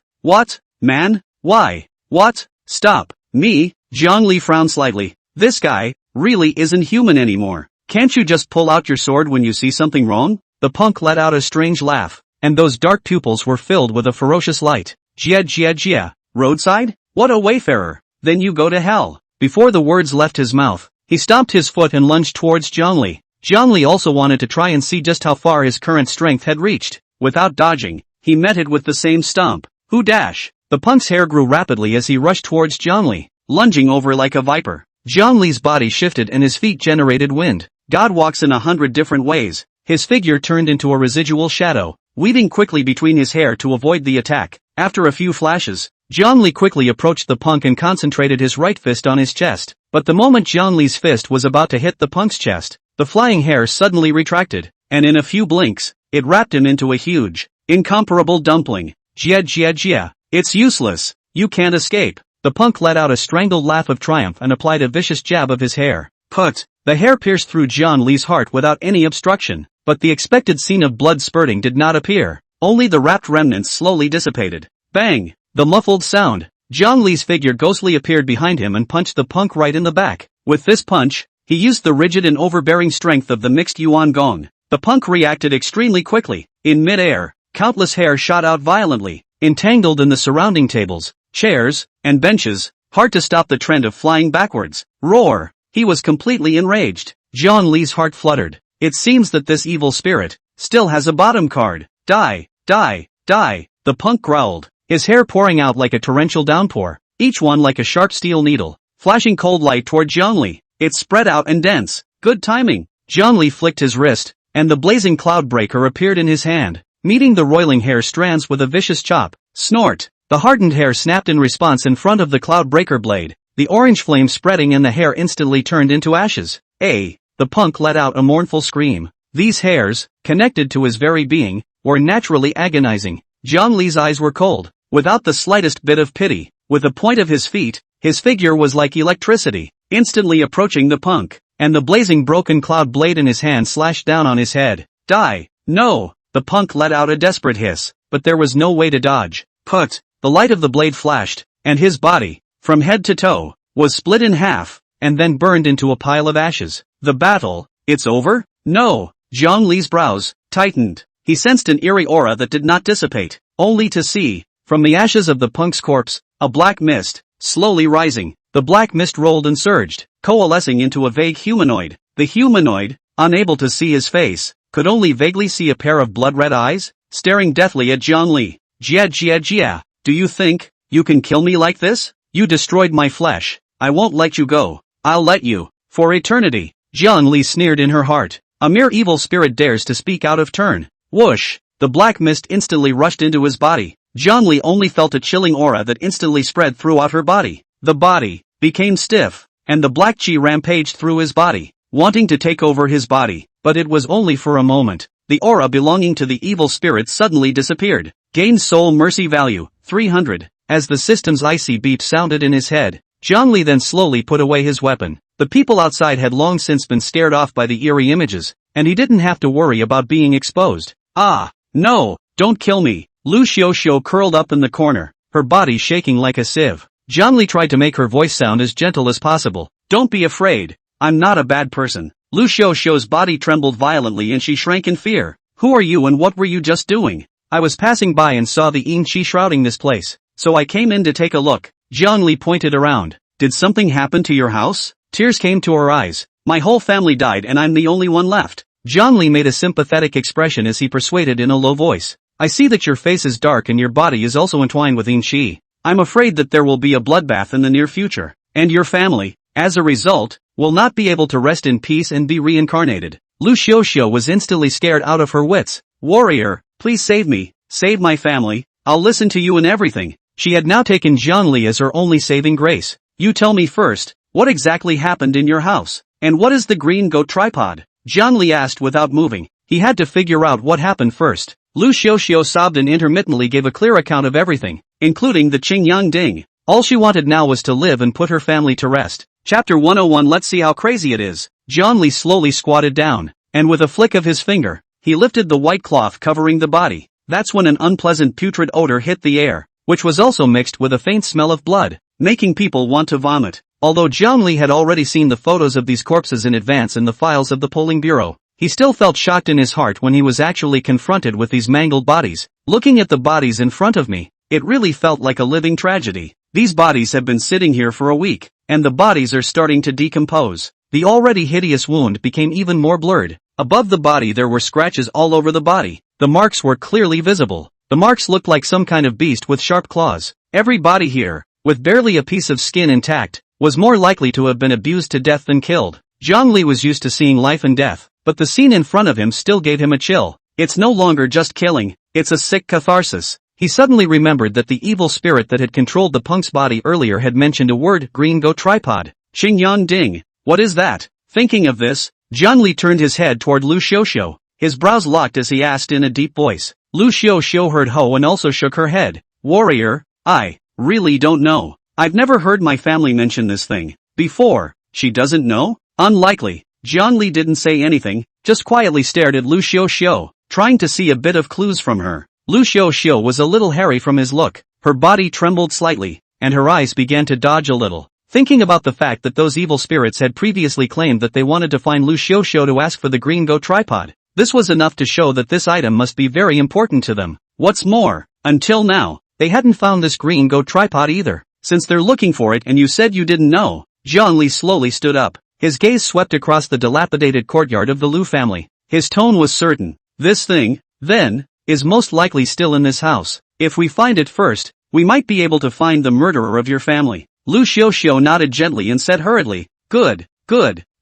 man, why, what, stop, me? Jiang Li frowned slightly. This guy, really isn't human anymore. Can't you just pull out your sword when you see something wrong? The punk let out a strange laugh, and those dark pupils were filled with a ferocious light. Jia. Roadside? What a wayfarer. Then you go to hell. Before the words left his mouth, he stomped his foot and lunged towards Zhongli. Zhongli also wanted to try and see just how far his current strength had reached. Without dodging, he met it with the same stomp. Who dash? The punk's hair grew rapidly as he rushed towards Zhongli, lunging over like a viper. Zhongli's body shifted and his feet generated wind. God walks in 100 different ways. His figure turned into a residual shadow, weaving quickly between his hair to avoid the attack. After a few flashes, Zhongli quickly approached the punk and concentrated his right fist on his chest. But the moment Zhongli's fist was about to hit the punk's chest, the flying hair suddenly retracted, and in a few blinks, it wrapped him into a huge, incomparable dumpling. Jia jia jia. It's useless. You can't escape. The punk let out a strangled laugh of triumph and applied a vicious jab of his hair. Put. The hair pierced through Zhongli's heart without any obstruction, but the expected scene of blood spurting did not appear. Only the wrapped remnants slowly dissipated. Bang! The muffled sound. Zhongli's figure ghostly appeared behind him and punched the punk right in the back. With this punch, he used the rigid and overbearing strength of the mixed yuan gong. The punk reacted extremely quickly. In mid-air, countless hair shot out violently, entangled in the surrounding tables, chairs, and benches, hard to stop the trend of flying backwards. Roar! He was completely enraged. Zhongli's heart fluttered. It seems that this evil spirit still has a bottom card. Die, die, die, the punk growled, his hair pouring out like a torrential downpour, each one like a sharp steel needle, flashing cold light toward Zhongli. It spread out and dense. Good timing. Zhongli flicked his wrist, and the blazing cloud breaker appeared in his hand, meeting the roiling hair strands with a vicious chop. Snort. The hardened hair snapped in response in front of the cloud breaker blade, the orange flame spreading and the hair instantly turned into ashes. The punk let out a mournful scream. These hairs, connected to his very being, were naturally agonizing. Zhongli's eyes were cold, without the slightest bit of pity. With the point of his feet, his figure was like electricity, instantly approaching the punk, and the blazing broken cloud blade in his hand slashed down on his head. Die! No! The punk let out a desperate hiss, but there was no way to dodge. Put! The light of the blade flashed, and his body, from head to toe, was split in half, and then burned into a pile of ashes. The battle, it's over? No! Zhongli's brows tightened. He sensed an eerie aura that did not dissipate, only to see, from the ashes of the punk's corpse, a black mist, slowly rising. The black mist rolled and surged, coalescing into a vague humanoid. The humanoid, unable to see his face, could only vaguely see a pair of blood-red eyes, staring deathly at Zhongli. Jia jia jia. Do you think you can kill me like this? You destroyed my flesh. I won't let you go. I'll let you. For eternity. Zhongli sneered in her heart. A mere evil spirit dares to speak out of turn. Whoosh! The black mist instantly rushed into his body. Zhongli only felt a chilling aura that instantly spread throughout her body. The body became stiff, and the black chi rampaged through his body, wanting to take over his body, but it was only for a moment. The aura belonging to the evil spirit suddenly disappeared. Gain soul mercy value, 300. As the system's icy beep sounded in his head, Zhongli then slowly put away his weapon. The people outside had long since been scared off by the eerie images, and he didn't have to worry about being exposed. Ah, no, don't kill me. Lu Xiaoxiao curled up in the corner, her body shaking like a sieve. Zhongli tried to make her voice sound as gentle as possible. Don't be afraid. I'm not a bad person. Lu Xiaoxiao's body trembled violently and she shrank in fear. Who are you and what were you just doing? I was passing by and saw the Yin Qi shrouding this place, so I came in to take a look. Zhongli pointed around. Did something happen to your house? Tears came to her eyes. My whole family died and I'm the only one left. Zhongli made a sympathetic expression as he persuaded in a low voice. I see that your face is dark and your body is also entwined with Yin Qi. I'm afraid that there will be a bloodbath in the near future, and your family, as a result, will not be able to rest in peace and be reincarnated. Lu Xiaoxiao was instantly scared out of her wits. Warrior, please save me, save my family, I'll listen to you in everything. She had now taken Zhongli as her only saving grace. You tell me first, what exactly happened in your house? And what is the green goat tripod? Zhongli asked without moving. He had to figure out what happened first. Lu Xiaoxiao sobbed and intermittently gave a clear account of everything, including the Qingyang Ding. All she wanted now was to live and put her family to rest. Chapter 101. Let's see how crazy it is. Zhongli slowly squatted down, and with a flick of his finger, he lifted the white cloth covering the body. That's when an unpleasant putrid odor hit the air, which was also mixed with a faint smell of blood, making people want to vomit. Although Zhongli had already seen the photos of these corpses in advance in the files of the polling bureau, he still felt shocked in his heart when he was actually confronted with these mangled bodies. Looking at the bodies in front of me, It really felt like a living tragedy. These bodies have been sitting here for a week, and the bodies are starting to decompose. The already hideous wound became even more blurred. Above the body there were scratches all over the body. The marks were clearly visible. The marks looked like some kind of beast with sharp claws. Every body here, with barely a piece of skin intact, was more likely to have been abused to death than killed. Zhongli was used to seeing life and death, but the scene in front of him still gave him a chill. It's no longer just killing, it's a sick catharsis. He suddenly remembered that the evil spirit that had controlled the punk's body earlier had mentioned a word, green go tripod. Xingyan Ding, what is that? Thinking of this, Zhongli turned his head toward Lu Xiuxiu. His brows locked as he asked in a deep voice. Lu Xiuxiu heard Ho and also shook her head. Warrior, I really don't know. I've never heard my family mention this thing before. She doesn't know? Unlikely. Zhongli didn't say anything, just quietly stared at Lu Xiuxiu, trying to see a bit of clues from her. Lu Xiuxiu was a little hairy from his look. Her body trembled slightly, and her eyes began to dodge a little. Thinking about the fact that those evil spirits had previously claimed that they wanted to find Lu Xiuxiu to ask for the green go tripod. This was enough to show that this item must be very important to them. What's more, until now, they hadn't found this green go tripod either. Since they're looking for it and you said you didn't know, Zhongli slowly stood up. His gaze swept across the dilapidated courtyard of the Lu family. His tone was certain. This thing, then, is most likely still in this house. If we find it first, we might be able to find the murderer of your family. Lu Xiuxiu nodded gently and said hurriedly, Good,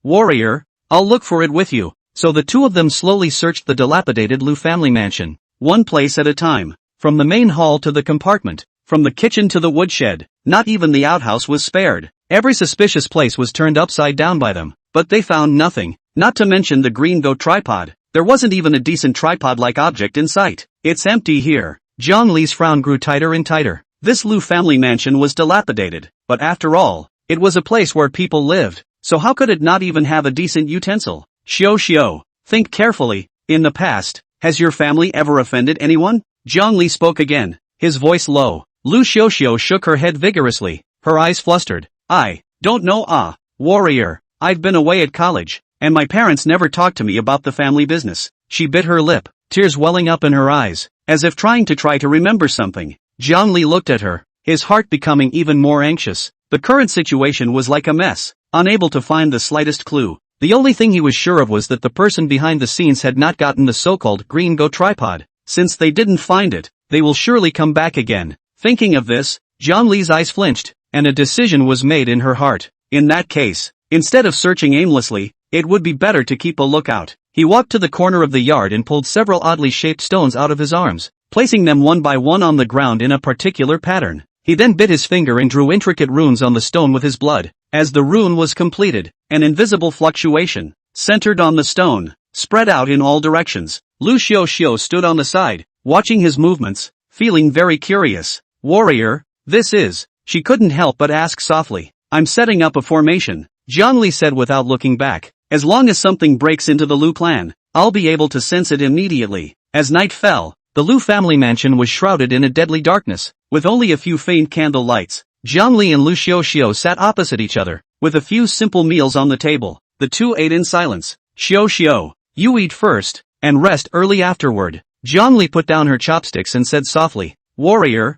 warrior, I'll look for it with you. So the two of them slowly searched the dilapidated Lu family mansion, one place at a time, from the main hall to the compartment, from the kitchen to the woodshed. Not even the outhouse was spared. Every suspicious place was turned upside down by them, but they found nothing, not to mention the green go tripod. There wasn't even a decent tripod-like object in sight. It's empty here. Zhongli's frown grew tighter and tighter. This Lu family mansion was dilapidated, but after all, it was a place where people lived, so how could it not even have a decent utensil? Xiuxiu, think carefully. In the past, has your family ever offended anyone? Zhongli spoke again, his voice low. Lu Xiuxiu shook her head vigorously, her eyes flustered. I don't know, warrior. I've been away at college, and my parents never talked to me about the family business. She bit her lip, tears welling up in her eyes, as if trying to remember something. Zhongli looked at her, his heart becoming even more anxious. The current situation was like a mess, unable to find the slightest clue. The only thing he was sure of was that the person behind the scenes had not gotten the so-called green go tripod. Since they didn't find it, they will surely come back again. Thinking of this, Zhongli's eyes flinched, and a decision was made in her heart. In that case, instead of searching aimlessly, it would be better to keep a lookout. He walked to the corner of the yard and pulled several oddly shaped stones out of his arms, placing them one by one on the ground in a particular pattern. He then bit his finger and drew intricate runes on the stone with his blood. As the rune was completed, an invisible fluctuation, centered on the stone, spread out in all directions. Lu Xiuxiu stood on the side, watching his movements, feeling very curious. Warrior, this is, she couldn't help but ask softly. I'm setting up a formation, Zhongli said without looking back. As long as something breaks into the Lu clan, I'll be able to sense it immediately. As night fell, the Lu family mansion was shrouded in a deadly darkness, with only a few faint candle lights. Zhongli and Lu Xiuxiu sat opposite each other, with a few simple meals on the table. The two ate in silence. Xiuxiu, you eat first, and rest early afterward. Zhongli put down her chopsticks and said softly, Warrior,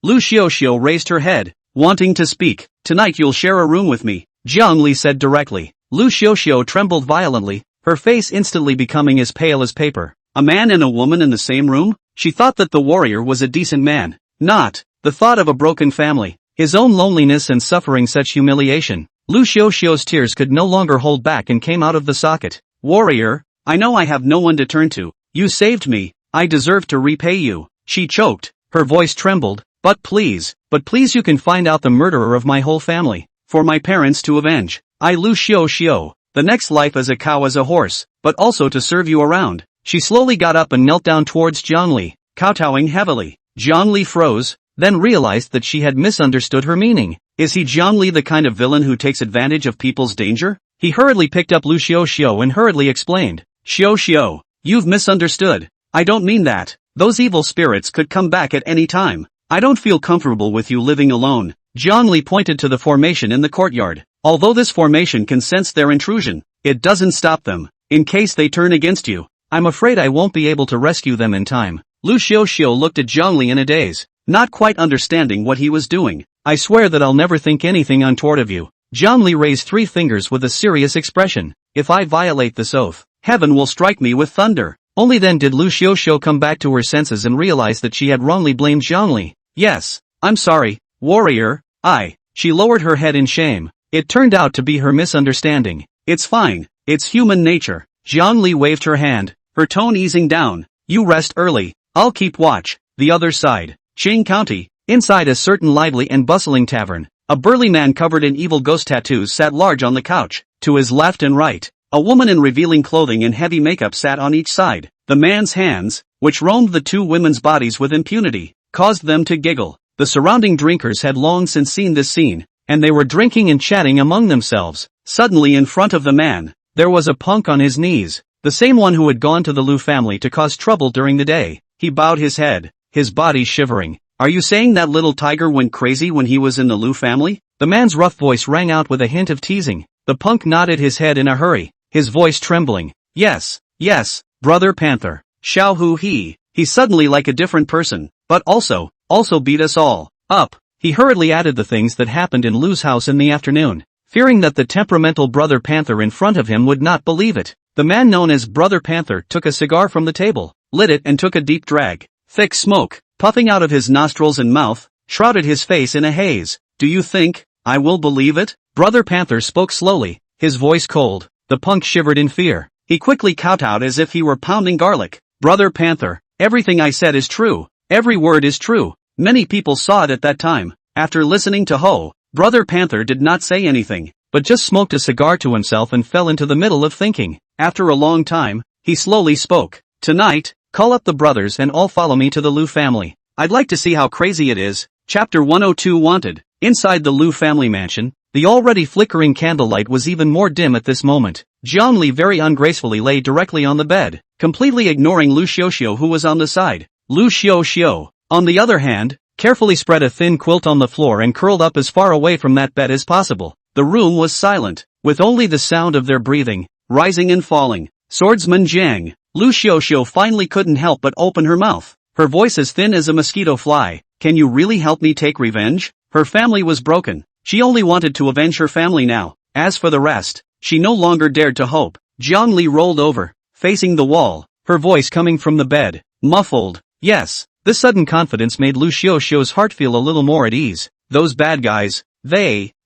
Lu Xiuxiu raised her head, wanting to speak. Tonight you'll share a room with me, Zhongli said directly. Lu Xiuxiu trembled violently, her face instantly becoming as pale as paper. A man and a woman in the same room? She thought that the warrior was a decent man, not the thought of a broken family. His own loneliness and suffering such humiliation. Lu Xiuxiu's tears could no longer hold back and came out of the socket. Warrior, I know I have no one to turn to. You saved me, I deserve to repay you. She choked, her voice trembled. But please you can find out the murderer of my whole family, for my parents to avenge. I Lu Xiuxiu, the next life as a cow as a horse, but also to serve you around. She slowly got up and knelt down towards Zhongli, kowtowing heavily. Zhongli froze, then realized that she had misunderstood her meaning. Is he Zhongli the kind of villain who takes advantage of people's danger? He hurriedly picked up Lu Xiuxiu and hurriedly explained. Xiuxiu, you've misunderstood. I don't mean that. Those evil spirits could come back at any time. I don't feel comfortable with you living alone. Zhongli pointed to the formation in the courtyard. Although this formation can sense their intrusion, it doesn't stop them. In case they turn against you, I'm afraid I won't be able to rescue them in time. Lu Xiuxiu looked at Zhongli in a daze. not quite understanding what he was doing. I swear that I'll never think anything untoward of you. Jiangli raised 3 fingers with a serious expression. If I violate this oath, heaven will strike me with thunder. Only then did Lu Xiaoxiu come back to her senses and realize that she had wrongly blamed Jiangli. Yes, I'm sorry, warrior, She lowered her head in shame. It turned out to be her misunderstanding. It's fine, it's human nature. Jiangli waved her hand, her tone easing down. You rest early, I'll keep watch. The other side, Qing County. Inside a certain lively and bustling tavern, a burly man covered in evil ghost tattoos sat large on the couch. To his left and right, a woman in revealing clothing and heavy makeup sat on each side. The man's hands, which roamed the 2 women's bodies with impunity, caused them to giggle. The surrounding drinkers had long since seen this scene, and they were drinking and chatting among themselves. Suddenly in front of the man, there was a punk on his knees, the same one who had gone to the Lu family to cause trouble during the day. He bowed his head, his body shivering. Are you saying that little tiger went crazy when he was in the Lu family? The man's rough voice rang out with a hint of teasing. The punk nodded his head in a hurry, his voice trembling. Yes, Brother Panther. Xiao Hu he's suddenly like a different person, but also beat us all up. He hurriedly added the things that happened in Lu's house in the afternoon, fearing that the temperamental Brother Panther in front of him would not believe it. The man known as Brother Panther took a cigar from the table, lit it and took a deep drag. Thick smoke, puffing out of his nostrils and mouth, shrouded his face in a haze. Do you think I will believe it? Brother Panther spoke slowly, his voice cold. The punk shivered in fear. He quickly kowtowed as if he were pounding garlic. Brother Panther, everything I said is true. Every word is true. Many people saw it at that time. After listening to Ho, Brother Panther did not say anything, but just smoked a cigar to himself and fell into the middle of thinking. After a long time, he slowly spoke. Tonight, call up the brothers and all follow me to the Lu family. I'd like to see how crazy it is. Chapter 102 Wanted. Inside the Lu family mansion, the already flickering candlelight was even more dim at this moment. Jiangli very ungracefully lay directly on the bed, completely ignoring Lu Xiaoxiu who was on the side. Lu Xiaoxiu, on the other hand, carefully spread a thin quilt on the floor and curled up as far away from that bed as possible. The room was silent, with only the sound of their breathing, rising and falling. Swordsman Jiang, Lu Xiaoxiu finally couldn't help but open her mouth, her voice as thin as a mosquito fly. Can you really help me take revenge? Her family was broken. She only wanted to avenge her family now. As for the rest, she no longer dared to hope. Jiangli rolled over, facing the wall, her voice coming from the bed, muffled. Yes. This sudden confidence made Lu Xiaoxiu's heart feel a little more at ease. Those bad guys,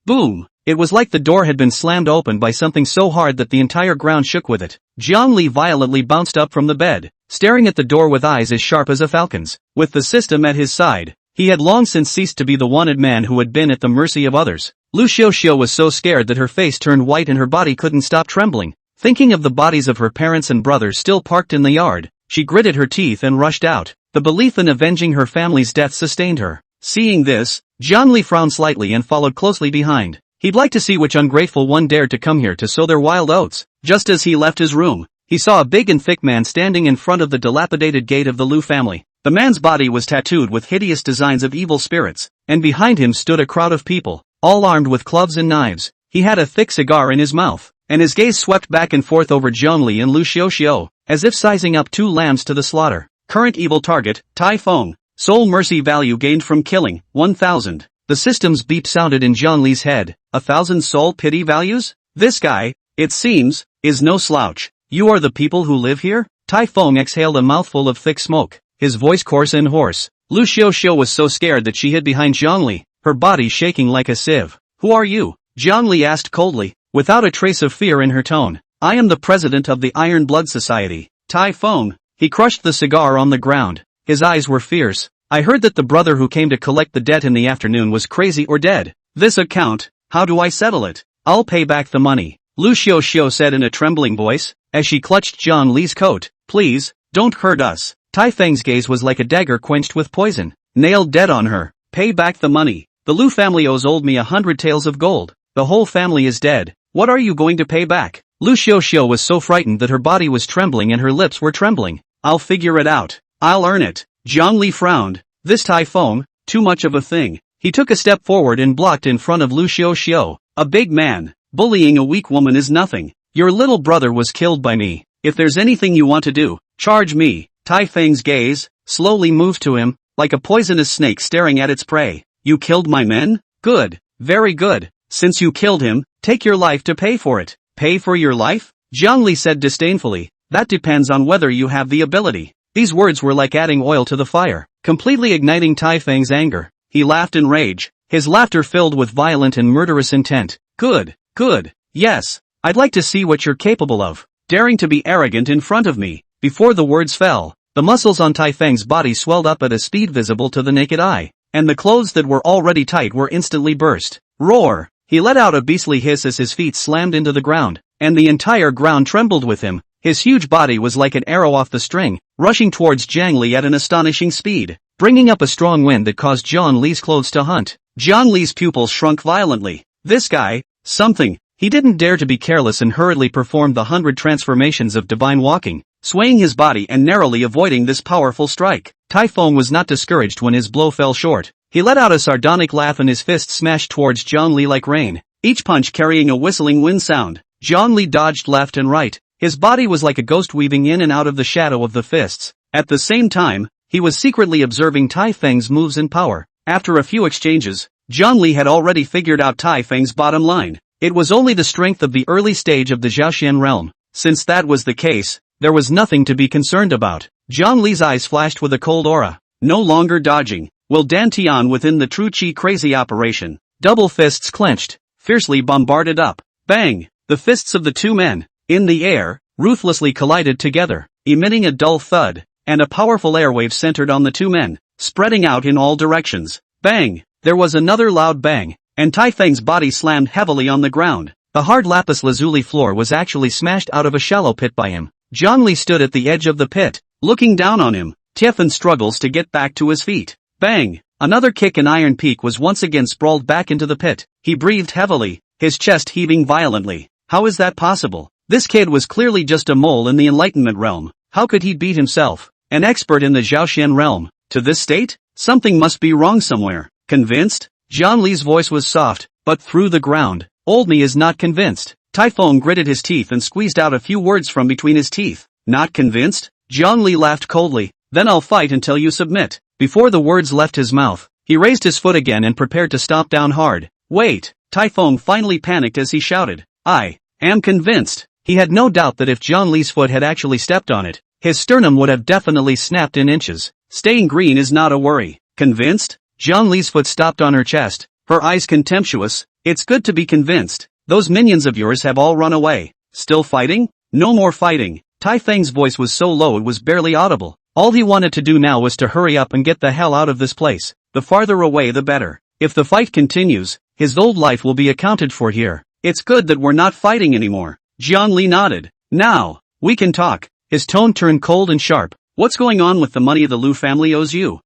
boom. It was like the door had been slammed open by something so hard that the entire ground shook with it. Jiangli violently bounced up from the bed, staring at the door with eyes as sharp as a falcon's. With the system at his side, he had long since ceased to be the wanted man who had been at the mercy of others. Lu Xiaoxiu was so scared that her face turned white and her body couldn't stop trembling. Thinking of the bodies of her parents and brothers still parked in the yard, she gritted her teeth and rushed out. The belief in avenging her family's death sustained her. Seeing this, Jiangli frowned slightly and followed closely behind. He'd like to see which ungrateful one dared to come here to sow their wild oats. Just as he left his room, he saw a big and thick man standing in front of the dilapidated gate of the Lu family. The man's body was tattooed with hideous designs of evil spirits, and behind him stood a crowd of people, all armed with clubs and knives. He had a thick cigar in his mouth, and his gaze swept back and forth over Jiangli and Lu Xiaoxiu, as if sizing up 2 lambs to the slaughter. Current evil target, Tai Feng. Soul mercy value gained from killing, 1000. The system's beep sounded in Jiangli's head. 1,000 soul pity values? This guy, it seems, is no slouch. You are the people who live here? Tai Feng exhaled a mouthful of thick smoke, his voice coarse and hoarse. Lu Xiaoxiu was so scared that she hid behind Jiangli, her body shaking like a sieve. Who are you? Jiangli asked coldly, without a trace of fear in her tone. I am the president of the Iron Blood Society. Tai Feng. He crushed the cigar on the ground. His eyes were fierce. I heard that the brother who came to collect the debt in the afternoon was crazy or dead. This account, how do I settle it? I'll pay back the money. Lu Xiaoxiu said in a trembling voice, as she clutched Zhang Li's coat. Please, don't hurt us. Tai Feng's gaze was like a dagger quenched with poison, nailed dead on her. Pay back the money. The Lu family owes me 100 taels of gold. The whole family is dead. What are you going to pay back? Lu Xiaoxiu was so frightened that her body was trembling and her lips were trembling. I'll figure it out. I'll earn it. Zhang Li frowned. This Tai Feng, too much of a thing. He took a step forward and blocked in front of Lu Xiaoxiu. A big man. Bullying a weak woman is nothing. Your little brother was killed by me. If there's anything you want to do, charge me. Tai Feng's gaze slowly moved to him. like a poisonous snake staring at its prey. You killed my men? Good. Very good. Since you killed him, take your life to pay for it. Pay for your life? Zhongli said disdainfully. That depends on whether you have the ability. These words were like adding oil to the fire, completely igniting Taifeng's anger. He laughed in rage, his laughter filled with violent and murderous intent. Good. Good. Yes. I'd like to see what you're capable of. Daring to be arrogant in front of me. Before the words fell, the muscles on Taifeng's body swelled up at a speed visible to the naked eye, and the clothes that were already tight were instantly burst. Roar! He let out a beastly hiss as his feet slammed into the ground, and the entire ground trembled with him. His huge body was like an arrow off the string, rushing towards Zhang Li at an astonishing speed, bringing up a strong wind that caused Zhang Li's clothes to hunt. Zhang Li's pupils shrunk violently. This guy, something. He didn't dare to be careless and hurriedly performed the 100 transformations of divine walking, swaying his body and narrowly avoiding this powerful strike. Taifeng was not discouraged when his blow fell short. He let out a sardonic laugh and his fist smashed towards Zhang Li like rain, each punch carrying a whistling wind sound. Zhang Li dodged left and right. His body was like a ghost weaving in and out of the shadow of the fists. At the same time, he was secretly observing Taifeng's moves and power. After a few exchanges, Zhang Li had already figured out Taifeng's bottom line. It was only the strength of the early stage of the Zhaoxian realm. Since that was the case, there was nothing to be concerned about. Zhang Li's eyes flashed with a cold aura. No longer dodging. Will Dantian within the true Qi crazy operation. Double fists clenched, fiercely bombarded up. Bang! The fists of the two men, in the air, ruthlessly collided together, emitting a dull thud, and a powerful airwave centered on the two men, spreading out in all directions. Bang! There was another loud bang, and Taifeng's body slammed heavily on the ground. The hard lapis lazuli floor was actually smashed out of a shallow pit by him. Zhang Li stood at the edge of the pit, looking down on him. Tiefan struggles to get back to his feet. Bang! Another kick and Iron Peak was once again sprawled back into the pit. He breathed heavily, his chest heaving violently. How is that possible? This kid was clearly just a mole in the Enlightenment realm. How could he beat himself, an expert in the Zhaoxian realm, to this state? Something must be wrong somewhere. Convinced? Zhang Li's voice was soft, but through the ground. Old me is not convinced. Taifeng gritted his teeth and squeezed out a few words from between his teeth. Not convinced? Zhang Li laughed coldly. Then I'll fight until you submit. Before the words left his mouth, he raised his foot again and prepared to stomp down hard. Wait! Taifeng finally panicked as he shouted. I am convinced. He had no doubt that if Zhang Li's foot had actually stepped on it, his sternum would have definitely snapped in inches. Staying green is not a worry. Convinced? Zhang Li's foot stopped on her chest, her eyes contemptuous. It's good to be convinced. Those minions of yours have all run away. Still fighting? No more fighting. Taifeng's voice was so low it was barely audible. All he wanted to do now was to hurry up and get the hell out of this place. The farther away the better. If the fight continues, his old life will be accounted for here. It's good that we're not fighting anymore. Zhang Li nodded. Now, we can talk. His tone turned cold and sharp. What's going on with the money the Lu family owes you?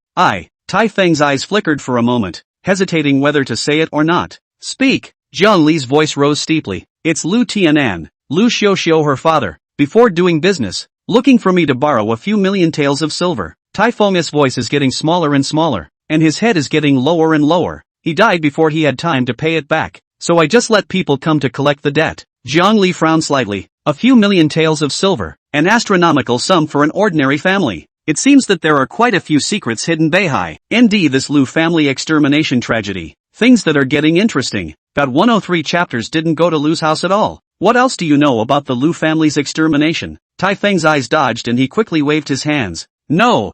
Taifeng's eyes flickered for a moment, hesitating whether to say it or not. Speak. Zhang Li's voice rose steeply. It's Lu Tianan, Lu Xiuxiu her father, before doing business, looking for me to borrow a few million taels of silver. Taifeng's voice is getting smaller and smaller, and his head is getting lower and lower. He died before he had time to pay it back, so I just let people come to collect the debt. Zhang Li frowned slightly. A few million taels of silver, an astronomical sum for an ordinary family. It seems that there are quite a few secrets hidden behind this Lu family extermination tragedy. Things that are getting interesting. Got 103 chapters didn't go to Lu's house at all. What else do you know about the Lu family's extermination? Taifeng's eyes dodged and he quickly waved his hands. No,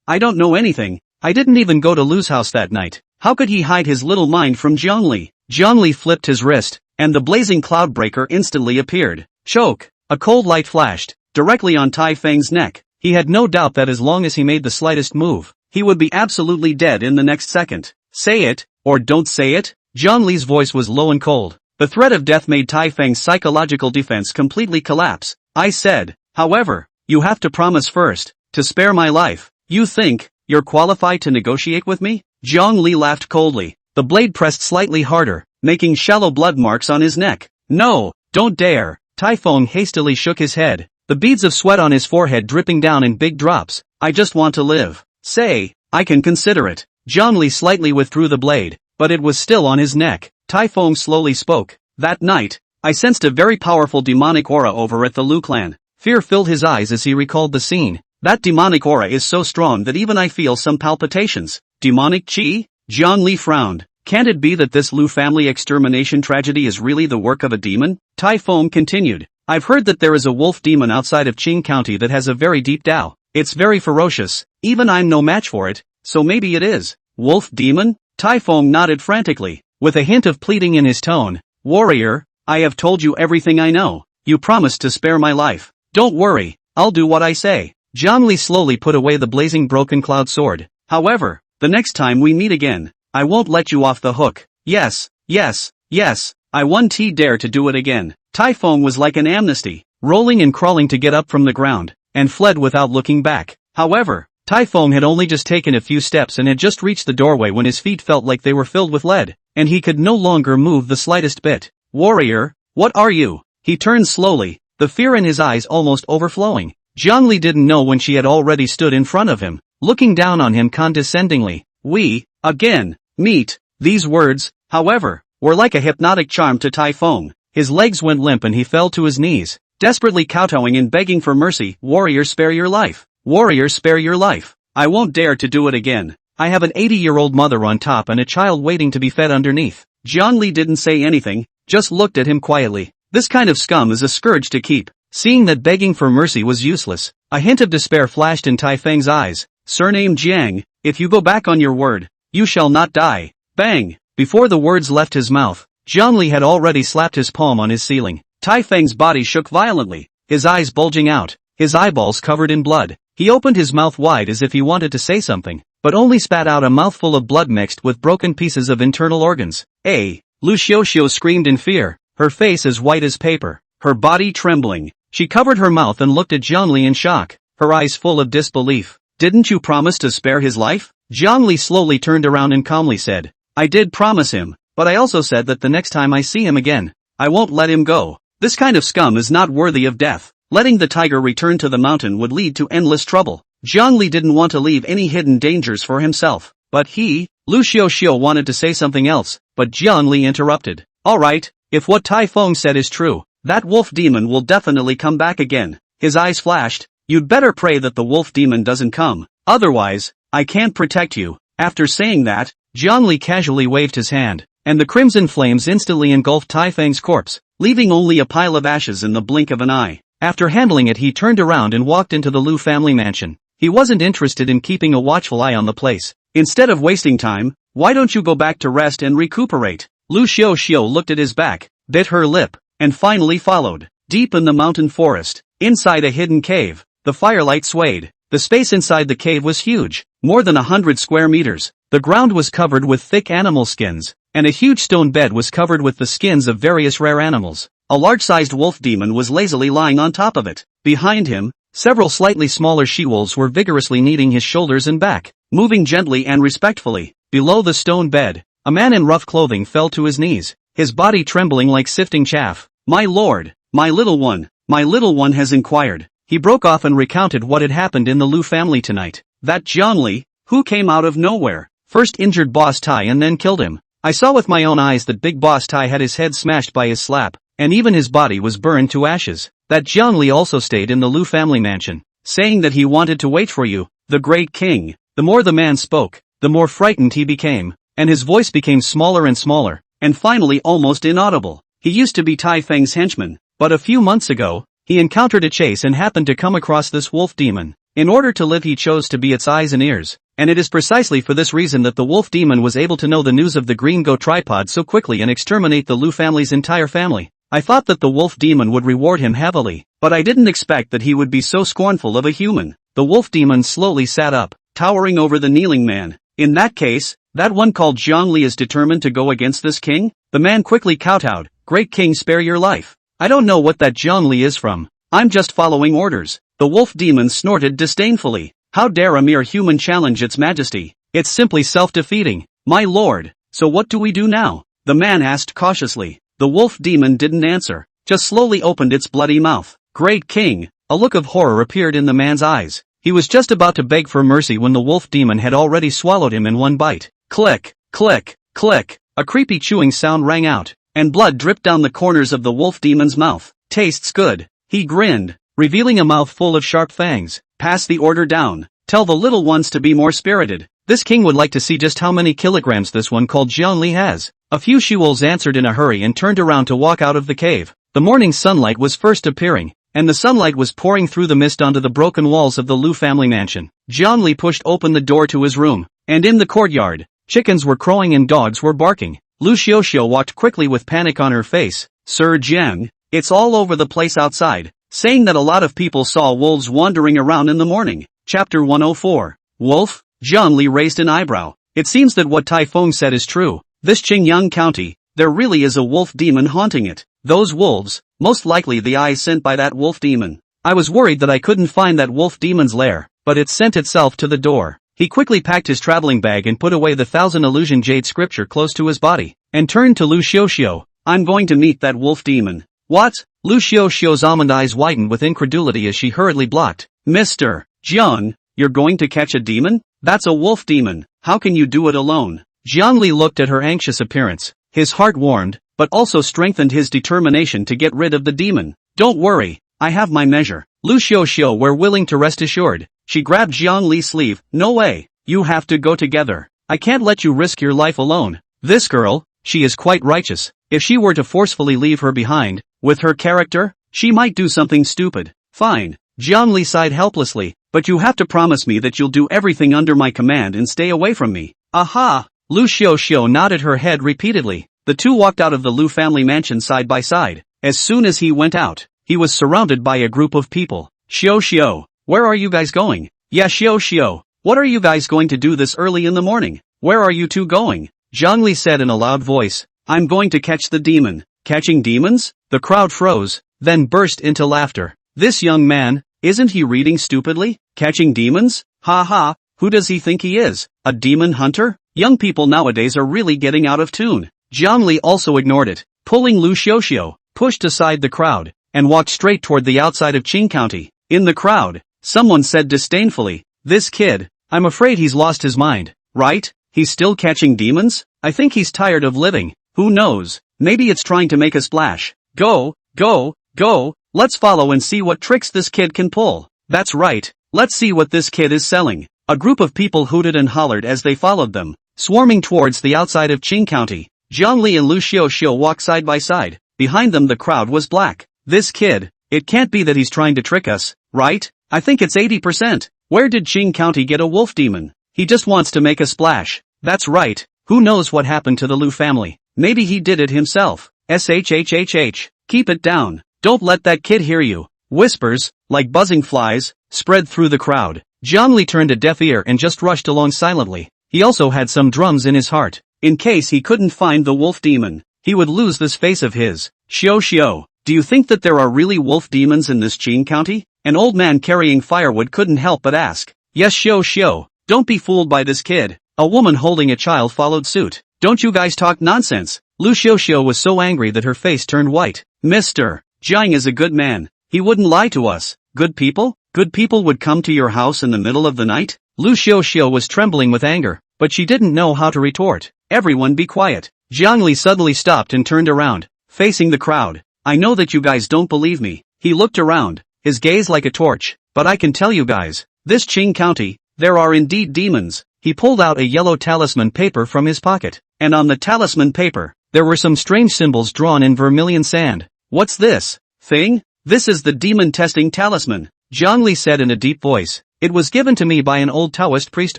I don't know anything. I didn't even go to Lu's house that night. How could he hide his little mind from Zhang Li? Zhang Li flipped his wrist, and the blazing cloud breaker instantly appeared. Choke! A cold light flashed, directly on Taifeng's neck. He had no doubt that as long as he made the slightest move, he would be absolutely dead in the next second. Say it, or don't say it? Zhang Li's voice was low and cold. The threat of death made Taifeng's psychological defense completely collapse. I said, however, you have to promise first, to spare my life. You think, you're qualified to negotiate with me? Zhang Li laughed coldly. The blade pressed slightly harder, making shallow blood marks on his neck. No, don't dare. Taifeng hastily shook his head, the beads of sweat on his forehead dripping down in big drops. I just want to live. Say, I can consider it. Zhang Li slightly withdrew the blade, but it was still on his neck. Taifeng slowly spoke. That night, I sensed a very powerful demonic aura over at the Lu clan. Fear filled his eyes as he recalled the scene. That demonic aura is so strong that even I feel some palpitations. Demonic chi? Jiang Li frowned. Can't it be that this Lu family extermination tragedy is really the work of a demon? Tai Feng continued. I've heard that there is a wolf demon outside of Qing County that has a very deep Dao. It's very ferocious. Even I'm no match for it, so maybe it is. Wolf demon? Tai Feng nodded frantically, with a hint of pleading in his tone. Warrior, I have told you everything I know. You promised to spare my life. Don't worry, I'll do what I say. Jiang Li slowly put away the blazing broken cloud sword. However, the next time we meet again, I won't let you off the hook. Yes, yes, yes, I won't dare to do it again. Tai Feng was like an amnesty, rolling and crawling to get up from the ground, and fled without looking back. However, Tai Feng had only just taken a few steps and had just reached the doorway when his feet felt like they were filled with lead, and he could no longer move the slightest bit. Warrior, what are you? He turned slowly, the fear in his eyes almost overflowing. Jiang Li didn't know when she had already stood in front of him, looking down on him condescendingly. We, again, meet. These words, however, were like a hypnotic charm to Tai Feng. His legs went limp and he fell to his knees, desperately kowtowing and begging for mercy. Warrior, spare your life. Warrior, spare your life. I won't dare to do it again. I have an 80-year-old mother on top and a child waiting to be fed underneath. Jiang Li didn't say anything, just looked at him quietly. This kind of scum is a scourge to keep. Seeing that begging for mercy was useless, a hint of despair flashed in Tai Feng's eyes. Surname Jiang, if you go back on your word, you shall not die. Bang! Before the words left his mouth, Jiang Li had already slapped his palm on his ceiling. Tai Feng's body shook violently, his eyes bulging out, his eyeballs covered in blood. He opened his mouth wide as if he wanted to say something, but only spat out a mouthful of blood mixed with broken pieces of internal organs. Lu Xiuxiu screamed in fear, her face as white as paper, her body trembling. She covered her mouth and looked at Jiang Li in shock, her eyes full of disbelief. Didn't you promise to spare his life? Jiang Li slowly turned around and calmly said, I did promise him, but I also said that the next time I see him again, I won't let him go. This kind of scum is not worthy of death. Letting the tiger return to the mountain would lead to endless trouble. Jiang Li didn't want to leave any hidden dangers for himself, but Lu Xiuxiu wanted to say something else, but Jiang Li interrupted. Alright, if what Tai Feng said is true, that wolf demon will definitely come back again. His eyes flashed. You'd better pray that the wolf demon doesn't come. Otherwise, I can't protect you. After saying that, Jiang Li casually waved his hand, and the crimson flames instantly engulfed Tai Feng's corpse, leaving only a pile of ashes in the blink of an eye. After handling it, he turned around and walked into the Lu family mansion. He wasn't interested in keeping a watchful eye on the place. Instead of wasting time, why don't you go back to rest and recuperate? Lu Xiuxiu looked at his back, bit her lip, and finally followed. Deep in the mountain forest, inside a hidden cave, the firelight swayed. The space inside the cave was huge, more than 100 square meters. The ground was covered with thick animal skins, and a huge stone bed was covered with the skins of various rare animals. A large-sized wolf demon was lazily lying on top of it. Behind him, several slightly smaller she-wolves were vigorously kneading his shoulders and back, moving gently and respectfully. Below the stone bed, a man in rough clothing fell to his knees, his body trembling like sifting chaff. My lord, my little one has inquired. He broke off and recounted what had happened in the Lu family tonight. That Jiang Li, who came out of nowhere, first injured Boss Tai and then killed him. I saw with my own eyes that Big Boss Tai had his head smashed by his slap, and even his body was burned to ashes. That Jiang Li also stayed in the Lu family mansion, saying that he wanted to wait for you, the great king. The more the man spoke, the more frightened he became, and his voice became smaller and smaller, and finally almost inaudible. He used to be Tai Feng's henchman, but a few months ago, he encountered a chase and happened to come across this wolf demon. In order to live, he chose to be its eyes and ears, and it is precisely for this reason that the wolf demon was able to know the news of the green go tripod so quickly and exterminate the Lu family's entire family. I thought that the wolf demon would reward him heavily, but I didn't expect that he would be so scornful of a human. The wolf demon slowly sat up, towering over the kneeling man. In that case, that one called Jiang Li is determined to go against this king? The man quickly kowtowed. Great king, spare your life. I don't know what that Jiang Li is from. I'm just following orders. The wolf demon snorted disdainfully. How dare a mere human challenge its majesty? It's simply self-defeating. My lord, so what do we do now? The man asked cautiously. The wolf demon didn't answer, just slowly opened its bloody mouth. Great king, a look of horror appeared in the man's eyes. He was just about to beg for mercy when the wolf demon had already swallowed him in one bite. Click, click, click. A creepy chewing sound rang out, and blood dripped down the corners of the wolf demon's mouth. Tastes good. He grinned, revealing a mouth full of sharp fangs. Pass the order down. Tell the little ones to be more spirited. This king would like to see just how many kilograms this one called Jiangli has. A few she-wolves answered in a hurry and turned around to walk out of the cave. The morning sunlight was first appearing, and the sunlight was pouring through the mist onto the broken walls of the Lu family mansion. Jiangli pushed open the door to his room, and in the courtyard, chickens were crowing and dogs were barking. Lu Xiaoxiao walked quickly with panic on her face. Sir Jiang, it's all over the place outside, saying that a lot of people saw wolves wandering around in the morning. Chapter 104. Wolf? Jiangli raised an eyebrow. It seems that what Tai Feng said is true. This Qingyang County, there really is a wolf demon haunting it. Those wolves, most likely the eyes sent by that wolf demon. I was worried that I couldn't find that wolf demon's lair, but it sent itself to the door. He quickly packed his traveling bag and put away the 1000 illusion jade scripture close to his body, and turned to Lu Xiaoxiao. I'm going to meet that wolf demon. What? Lu Xiaoxiao's almond eyes widened with incredulity as she hurriedly blocked. Mr. Jiang, you're going to catch a demon? That's a wolf demon. How can you do it alone? Jiangli looked at her anxious appearance. His heart warmed, but also strengthened his determination to get rid of the demon. Don't worry, I have my measure. Lu Xiaoxiao were willing to rest assured. She grabbed Jiangli's sleeve. No way. You have to go together. I can't let you risk your life alone. This girl, she is quite righteous. If she were to forcefully leave her behind, with her character, she might do something stupid. Fine. Jiangli sighed helplessly, but you have to promise me that you'll do everything under my command and stay away from me. Aha! Lu Xiaoxiao nodded her head repeatedly. The two walked out of the Lu family mansion side by side. As soon as he went out, he was surrounded by a group of people. Xiaoxiao, where are you guys going? Yeah, Xiaoxiao, what are you guys going to do this early in the morning? Where are you two going? Jiangli said in a loud voice. I'm going to catch the demon. Catching demons? The crowd froze, then burst into laughter. This young man, isn't he reading stupidly? Catching demons? Ha ha, who does he think he is? A demon hunter? Young people nowadays are really getting out of tune. Jiangli also ignored it, pulling Lu Xiaoxiao, pushed aside the crowd, and walked straight toward the outside of Qing County. In the crowd, someone said disdainfully, this kid, I'm afraid he's lost his mind, right? He's still catching demons? I think he's tired of living. Who knows? Maybe it's trying to make a splash. Go, go, go, let's follow and see what tricks this kid can pull. That's right, let's see what this kid is selling. A group of people hooted and hollered as they followed them, swarming towards the outside of Qing County. Jiangli and Lu Xiaoxiao walked side by side. Behind them the crowd was black. This kid, it can't be that he's trying to trick us, right? I think it's 80%. Where did Qing County get a wolf demon? He just wants to make a splash. That's right. Who knows what happened to the Lu family? Maybe he did it himself. SHHHH. Keep it down. Don't let that kid hear you. Whispers, like buzzing flies, spread through the crowd. Jiangli turned a deaf ear and just rushed along silently. He also had some drums in his heart. In case he couldn't find the wolf demon, he would lose this face of his. Xiaoxiao, do you think that there are really wolf demons in this Qing County? An old man carrying firewood couldn't help but ask. Yes, Xiaoxiao, don't be fooled by this kid. A woman holding a child followed suit. Don't you guys talk nonsense. Lu Xiaoxiao was so angry that her face turned white. Mr. Jiang is a good man. He wouldn't lie to us. Good people? Good people would come to your house in the middle of the night? Lu Xiaoxiao was trembling with anger, but she didn't know how to retort. Everyone be quiet. Jiangli suddenly stopped and turned around, facing the crowd. I know that you guys don't believe me. He looked around, his gaze like a torch, but I can tell you guys, this Qing County, there are indeed demons. He pulled out a yellow talisman paper from his pocket, and on the talisman paper, there were some strange symbols drawn in vermilion sand. What's this thing? This is the demon testing talisman, Jiangli said in a deep voice. It was given to me by an old Taoist priest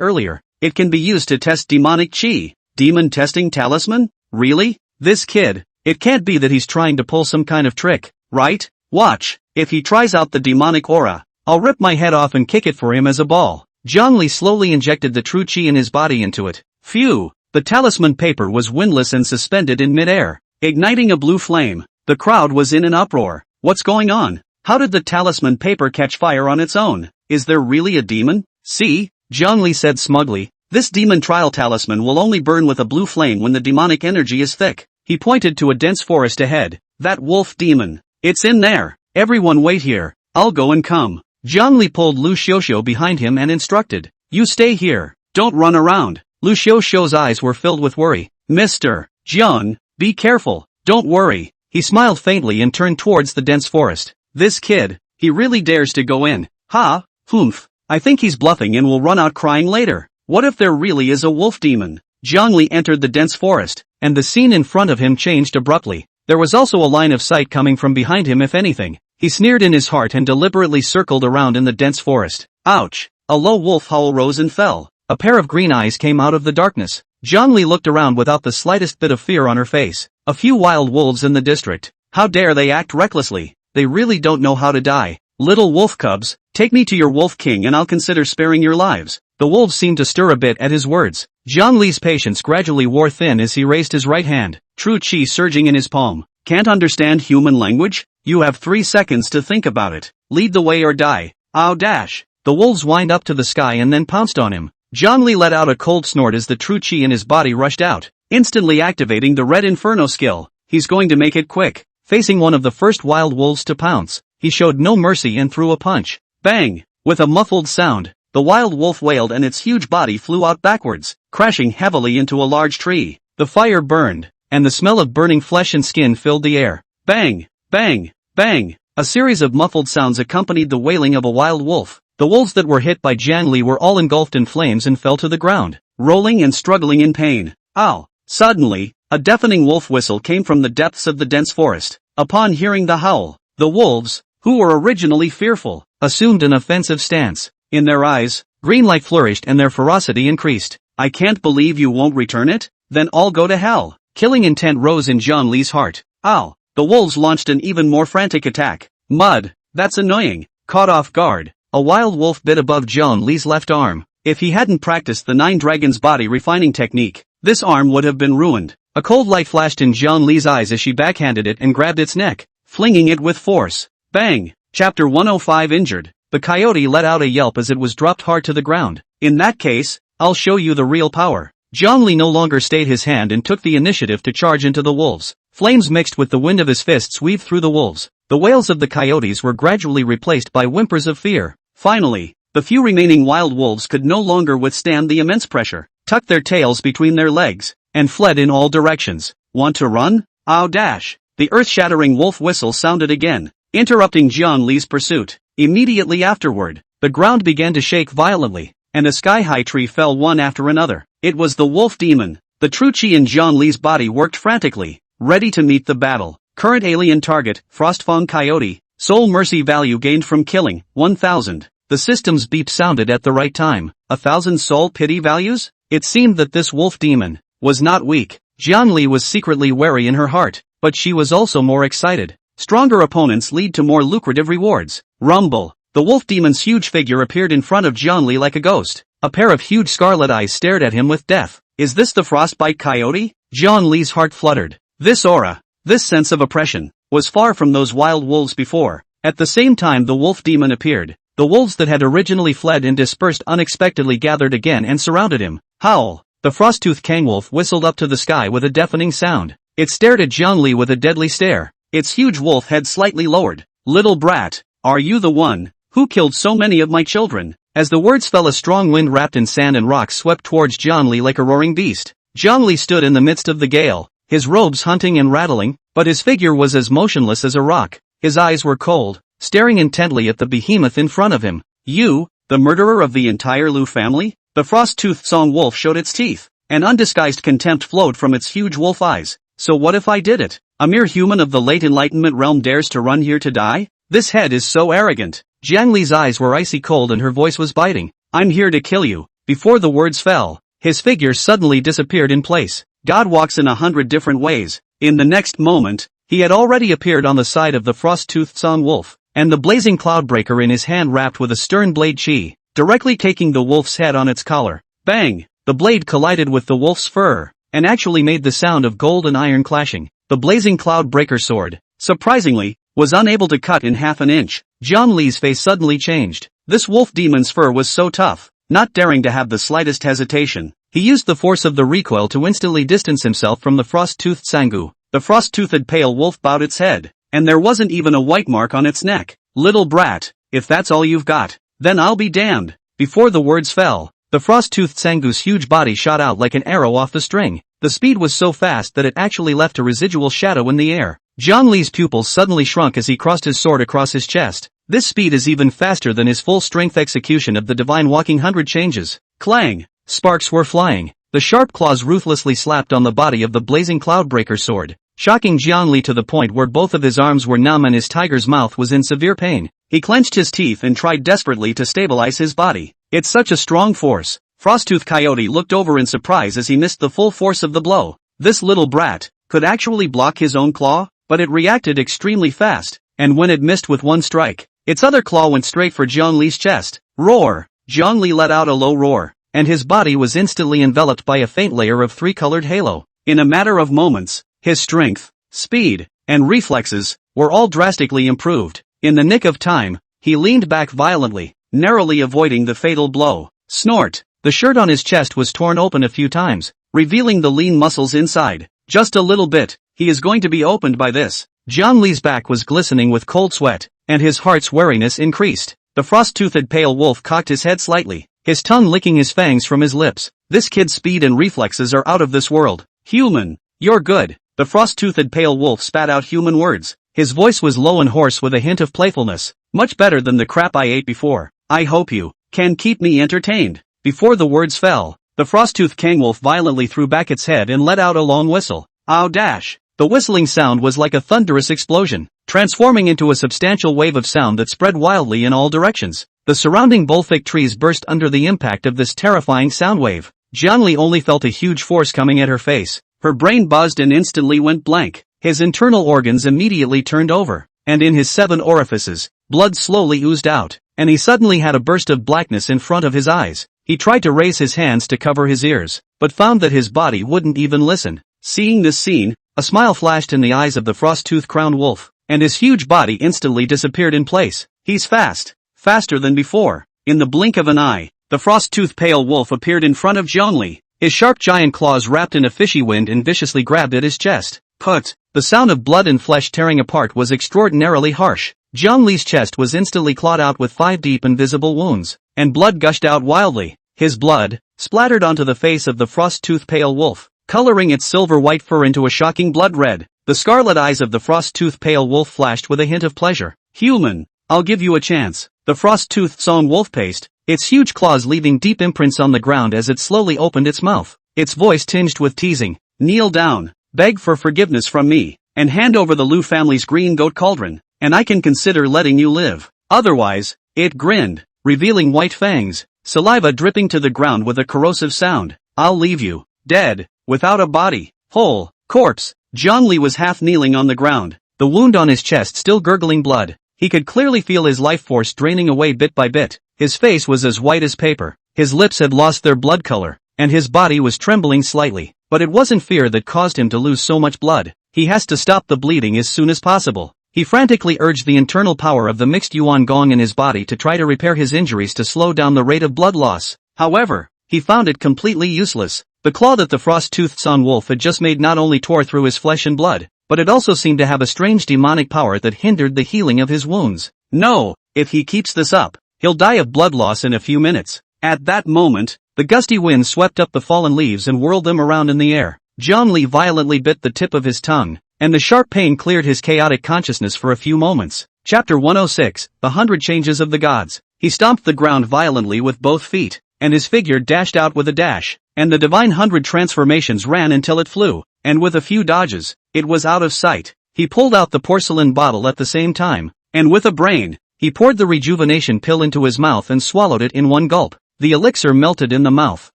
earlier. It can be used to test demonic qi. Demon testing talisman? Really? This kid, it can't be that he's trying to pull some kind of trick, right? Watch, if he tries out the demonic aura, I'll rip my head off and kick it for him as a ball. Jiangli slowly injected the true qi in his body into it. Phew! The talisman paper was windless and suspended in midair, igniting a blue flame. The crowd was in an uproar. What's going on? How did the talisman paper catch fire on its own? Is there really a demon? See? Jiangli said smugly. This demon trial talisman will only burn with a blue flame when the demonic energy is thick. He pointed to a dense forest ahead. That wolf demon. It's in there. Everyone wait here. I'll go and come. Jiangli pulled Lu Xiaoxiao behind him and instructed. You stay here. Don't run around. Lu Xiaoxiao's eyes were filled with worry. Mr. Jiang, be careful. Don't worry. He smiled faintly and turned towards the dense forest. This kid, he really dares to go in. Ha, humph. I think he's bluffing and will run out crying later. What if there really is a wolf demon? Zhongli entered the dense forest, and the scene in front of him changed abruptly. There was also a line of sight coming from behind him if anything. He sneered in his heart and deliberately circled around in the dense forest. Ouch! A low wolf howl rose and fell. A pair of green eyes came out of the darkness. Zhongli looked around without the slightest bit of fear on her face. A few wild wolves in the district. How dare they act recklessly? They really don't know how to die. Little wolf cubs, take me to your wolf king and I'll consider sparing your lives. The wolves seemed to stir a bit at his words. Zhongli's patience gradually wore thin as he raised his right hand, true qi surging in his palm. Can't understand human language? You have 3 seconds to think about it. Lead the way or die. Ow dash. The wolves whined up to the sky and then pounced on him. Zhongli let out a cold snort as the true qi in his body rushed out, instantly activating the Red Inferno skill. He's going to make it quick. Facing one of the first wild wolves to pounce, he showed no mercy and threw a punch. Bang! With a muffled sound, the wild wolf wailed and its huge body flew out backwards, crashing heavily into a large tree. The fire burned, and the smell of burning flesh and skin filled the air. Bang! Bang! Bang! A series of muffled sounds accompanied the wailing of a wild wolf. The wolves that were hit by Zhongli were all engulfed in flames and fell to the ground, rolling and struggling in pain. Ow! Suddenly, a deafening wolf whistle came from the depths of the dense forest. Upon hearing the howl, the wolves, who were originally fearful, assumed an offensive stance. In their eyes, green light flourished and their ferocity increased. I can't believe you won't return it? Then all go to hell. Killing intent rose in Zhongli's heart. Ow! The wolves launched an even more frantic attack. Mud! That's annoying. Caught off guard, a wild wolf bit above Zhongli's left arm. If he hadn't practiced the 9 Dragons body refining technique, this arm would have been ruined. A cold light flashed in Zhongli's eyes as she backhanded it and grabbed its neck, flinging it with force. Bang! Chapter 105 Injured. The coyote let out a yelp as it was dropped hard to the ground. In that case, I'll show you the real power. Zhongli no longer stayed his hand and took the initiative to charge into the wolves. Flames mixed with the wind of his fists weaved through the wolves. The wails of the coyotes were gradually replaced by whimpers of fear. Finally, the few remaining wild wolves could no longer withstand the immense pressure, tucked their tails between their legs, and fled in all directions. Want to run? Ow dash! The earth-shattering wolf whistle sounded again, interrupting Zhongli's pursuit. Immediately afterward, the ground began to shake violently, and a sky-high tree fell one after another. It was the wolf demon. The true qi in Zhongli's body worked frantically, ready to meet the battle. Current alien target, Frostfang Coyote. Soul mercy value gained from killing, 1000. The system's beep sounded at the right time. 1000 soul pity values? It seemed that this wolf demon was not weak. Zhongli was secretly wary in her heart, but she was also more excited. Stronger opponents lead to more lucrative rewards. Rumble. The wolf demon's huge figure appeared in front of Zhongli like a ghost. A pair of huge scarlet eyes stared at him with death. Is this the frostbite coyote? Zhongli's heart fluttered. This aura, this sense of oppression, was far from those wild wolves before. At the same time the wolf demon appeared. The wolves that had originally fled and dispersed unexpectedly gathered again and surrounded him. Howl. The frost-toothed kangwolf whistled up to the sky with a deafening sound. It stared at Zhongli with a deadly stare. Its huge wolf head slightly lowered. Little brat, are you the one who killed so many of my children? As the words fell, a strong wind wrapped in sand and rocks swept towards Zhongli like a roaring beast. Zhongli stood in the midst of the gale, his robes hunting and rattling, but his figure was as motionless as a rock. His eyes were cold, staring intently at the behemoth in front of him. You, the murderer of the entire Lu family? The frost-toothed song wolf showed its teeth. An undisguised contempt flowed from its huge wolf eyes. So what if I did it? A mere human of the late Enlightenment realm dares to run here to die? This head is so arrogant. Zhongli's eyes were icy cold and her voice was biting. I'm here to kill you. Before the words fell, his figure suddenly disappeared in place. God walks in 100 different ways. In the next moment, he had already appeared on the side of the frost-toothed song wolf, and the blazing cloudbreaker in his hand wrapped with a stern blade qi, directly taking the wolf's head on its collar. Bang! The blade collided with the wolf's fur, and actually made the sound of gold and iron clashing. The blazing cloudbreaker sword, surprisingly, was unable to cut in half an inch. Zhongli's face suddenly changed. This wolf demon's fur was so tough. Not daring to have the slightest hesitation, he used the force of the recoil to instantly distance himself from the frost-toothed sangu. The frost-toothed pale wolf bowed its head, and there wasn't even a white mark on its neck. Little brat, if that's all you've got, then I'll be damned. Before the words fell, the frost-toothed sangu's huge body shot out like an arrow off the string. The speed was so fast that it actually left a residual shadow in the air. Jiang Li's pupils suddenly shrunk as he crossed his sword across his chest. This speed is even faster than his full-strength execution of the divine walking 100 changes. Clang! Sparks were flying. The sharp claws ruthlessly slapped on the body of the blazing Cloudbreaker sword, shocking Jiang Li to the point where both of his arms were numb and his tiger's mouth was in severe pain. He clenched his teeth and tried desperately to stabilize his body. It's such a strong force. Frosttooth Coyote looked over in surprise as he missed the full force of the blow. This little brat could actually block his own claw, but it reacted extremely fast, and when it missed with one strike, its other claw went straight for Jiang Li's chest. Roar! Jiang Li let out a low roar, and his body was instantly enveloped by a faint layer of three-colored halo. In a matter of moments, his strength, speed, and reflexes were all drastically improved. In the nick of time, he leaned back violently, narrowly avoiding the fatal blow. Snort! The shirt on his chest was torn open a few times, revealing the lean muscles inside. Just a little bit, he is going to be opened by this. Jiang Li's back was glistening with cold sweat, and his heart's wariness increased. The frost-toothed pale wolf cocked his head slightly, his tongue licking his fangs from his lips. This kid's speed and reflexes are out of this world. Human, you're good. The frost-toothed pale wolf spat out human words. His voice was low and hoarse with a hint of playfulness. Much better than the crap I ate before. I hope you can keep me entertained. Before the words fell, the frost-toothed kangwolf violently threw back its head and let out a long whistle. Ow dash! The whistling sound was like a thunderous explosion, transforming into a substantial wave of sound that spread wildly in all directions. The surrounding bullfig trees burst under the impact of this terrifying sound wave. Jiang Li only felt a huge force coming at her face. Her brain buzzed and instantly went blank. His internal organs immediately turned over, and in his 7 orifices, blood slowly oozed out, and he suddenly had a burst of blackness in front of his eyes. He tried to raise his hands to cover his ears, but found that his body wouldn't even listen. Seeing this scene, a smile flashed in the eyes of the frost-toothed crowned wolf, and his huge body instantly disappeared in place. He's fast, faster than before. In the blink of an eye, the frost-toothed pale wolf appeared in front of Jiang Li, his sharp giant claws wrapped in a fishy wind and viciously grabbed at his chest. Put! The sound of blood and flesh tearing apart was extraordinarily harsh. Jiang Li's chest was instantly clawed out with 5 deep and visible wounds, and blood gushed out wildly. His blood splattered onto the face of the frost-toothed pale wolf, coloring its silver-white fur into a shocking blood red. The scarlet eyes of the frost-toothed pale wolf flashed with a hint of pleasure. Human, I'll give you a chance. The frost-toothed song wolf paced, its huge claws leaving deep imprints on the ground as it slowly opened its mouth. Its voice tinged with teasing. Kneel down, beg for forgiveness from me, and hand over the Lu family's green goat cauldron, and I can consider letting you live. Otherwise, it grinned, revealing white fangs, saliva dripping to the ground with a corrosive sound. I'll leave you, dead, without a body, whole, corpse. Jiang Li was half kneeling on the ground, the wound on his chest still gurgling blood. He could clearly feel his life force draining away bit by bit. His face was as white as paper, his lips had lost their blood color, and his body was trembling slightly. But it wasn't fear that caused him to lose so much blood. He has to stop the bleeding as soon as possible. He frantically urged the internal power of the mixed yuan gong in his body to try to repair his injuries to slow down the rate of blood loss. However, he found it completely useless. The claw that the frost-toothed sun wolf had just made not only tore through his flesh and blood, but it also seemed to have a strange demonic power that hindered the healing of his wounds. No, if he keeps this up, he'll die of blood loss in a few minutes. At that moment, the gusty wind swept up the fallen leaves and whirled them around in the air. Jiang Li violently bit the tip of his tongue, and the sharp pain cleared his chaotic consciousness for a few moments. Chapter 106, The 100 Changes of the Gods. He stomped the ground violently with both feet, and his figure dashed out with a dash, and the divine 100 transformations ran until it flew, and with a few dodges, it was out of sight. He pulled out the porcelain bottle at the same time, and with a brain, he poured the rejuvenation pill into his mouth and swallowed it in one gulp. The elixir melted in the mouth,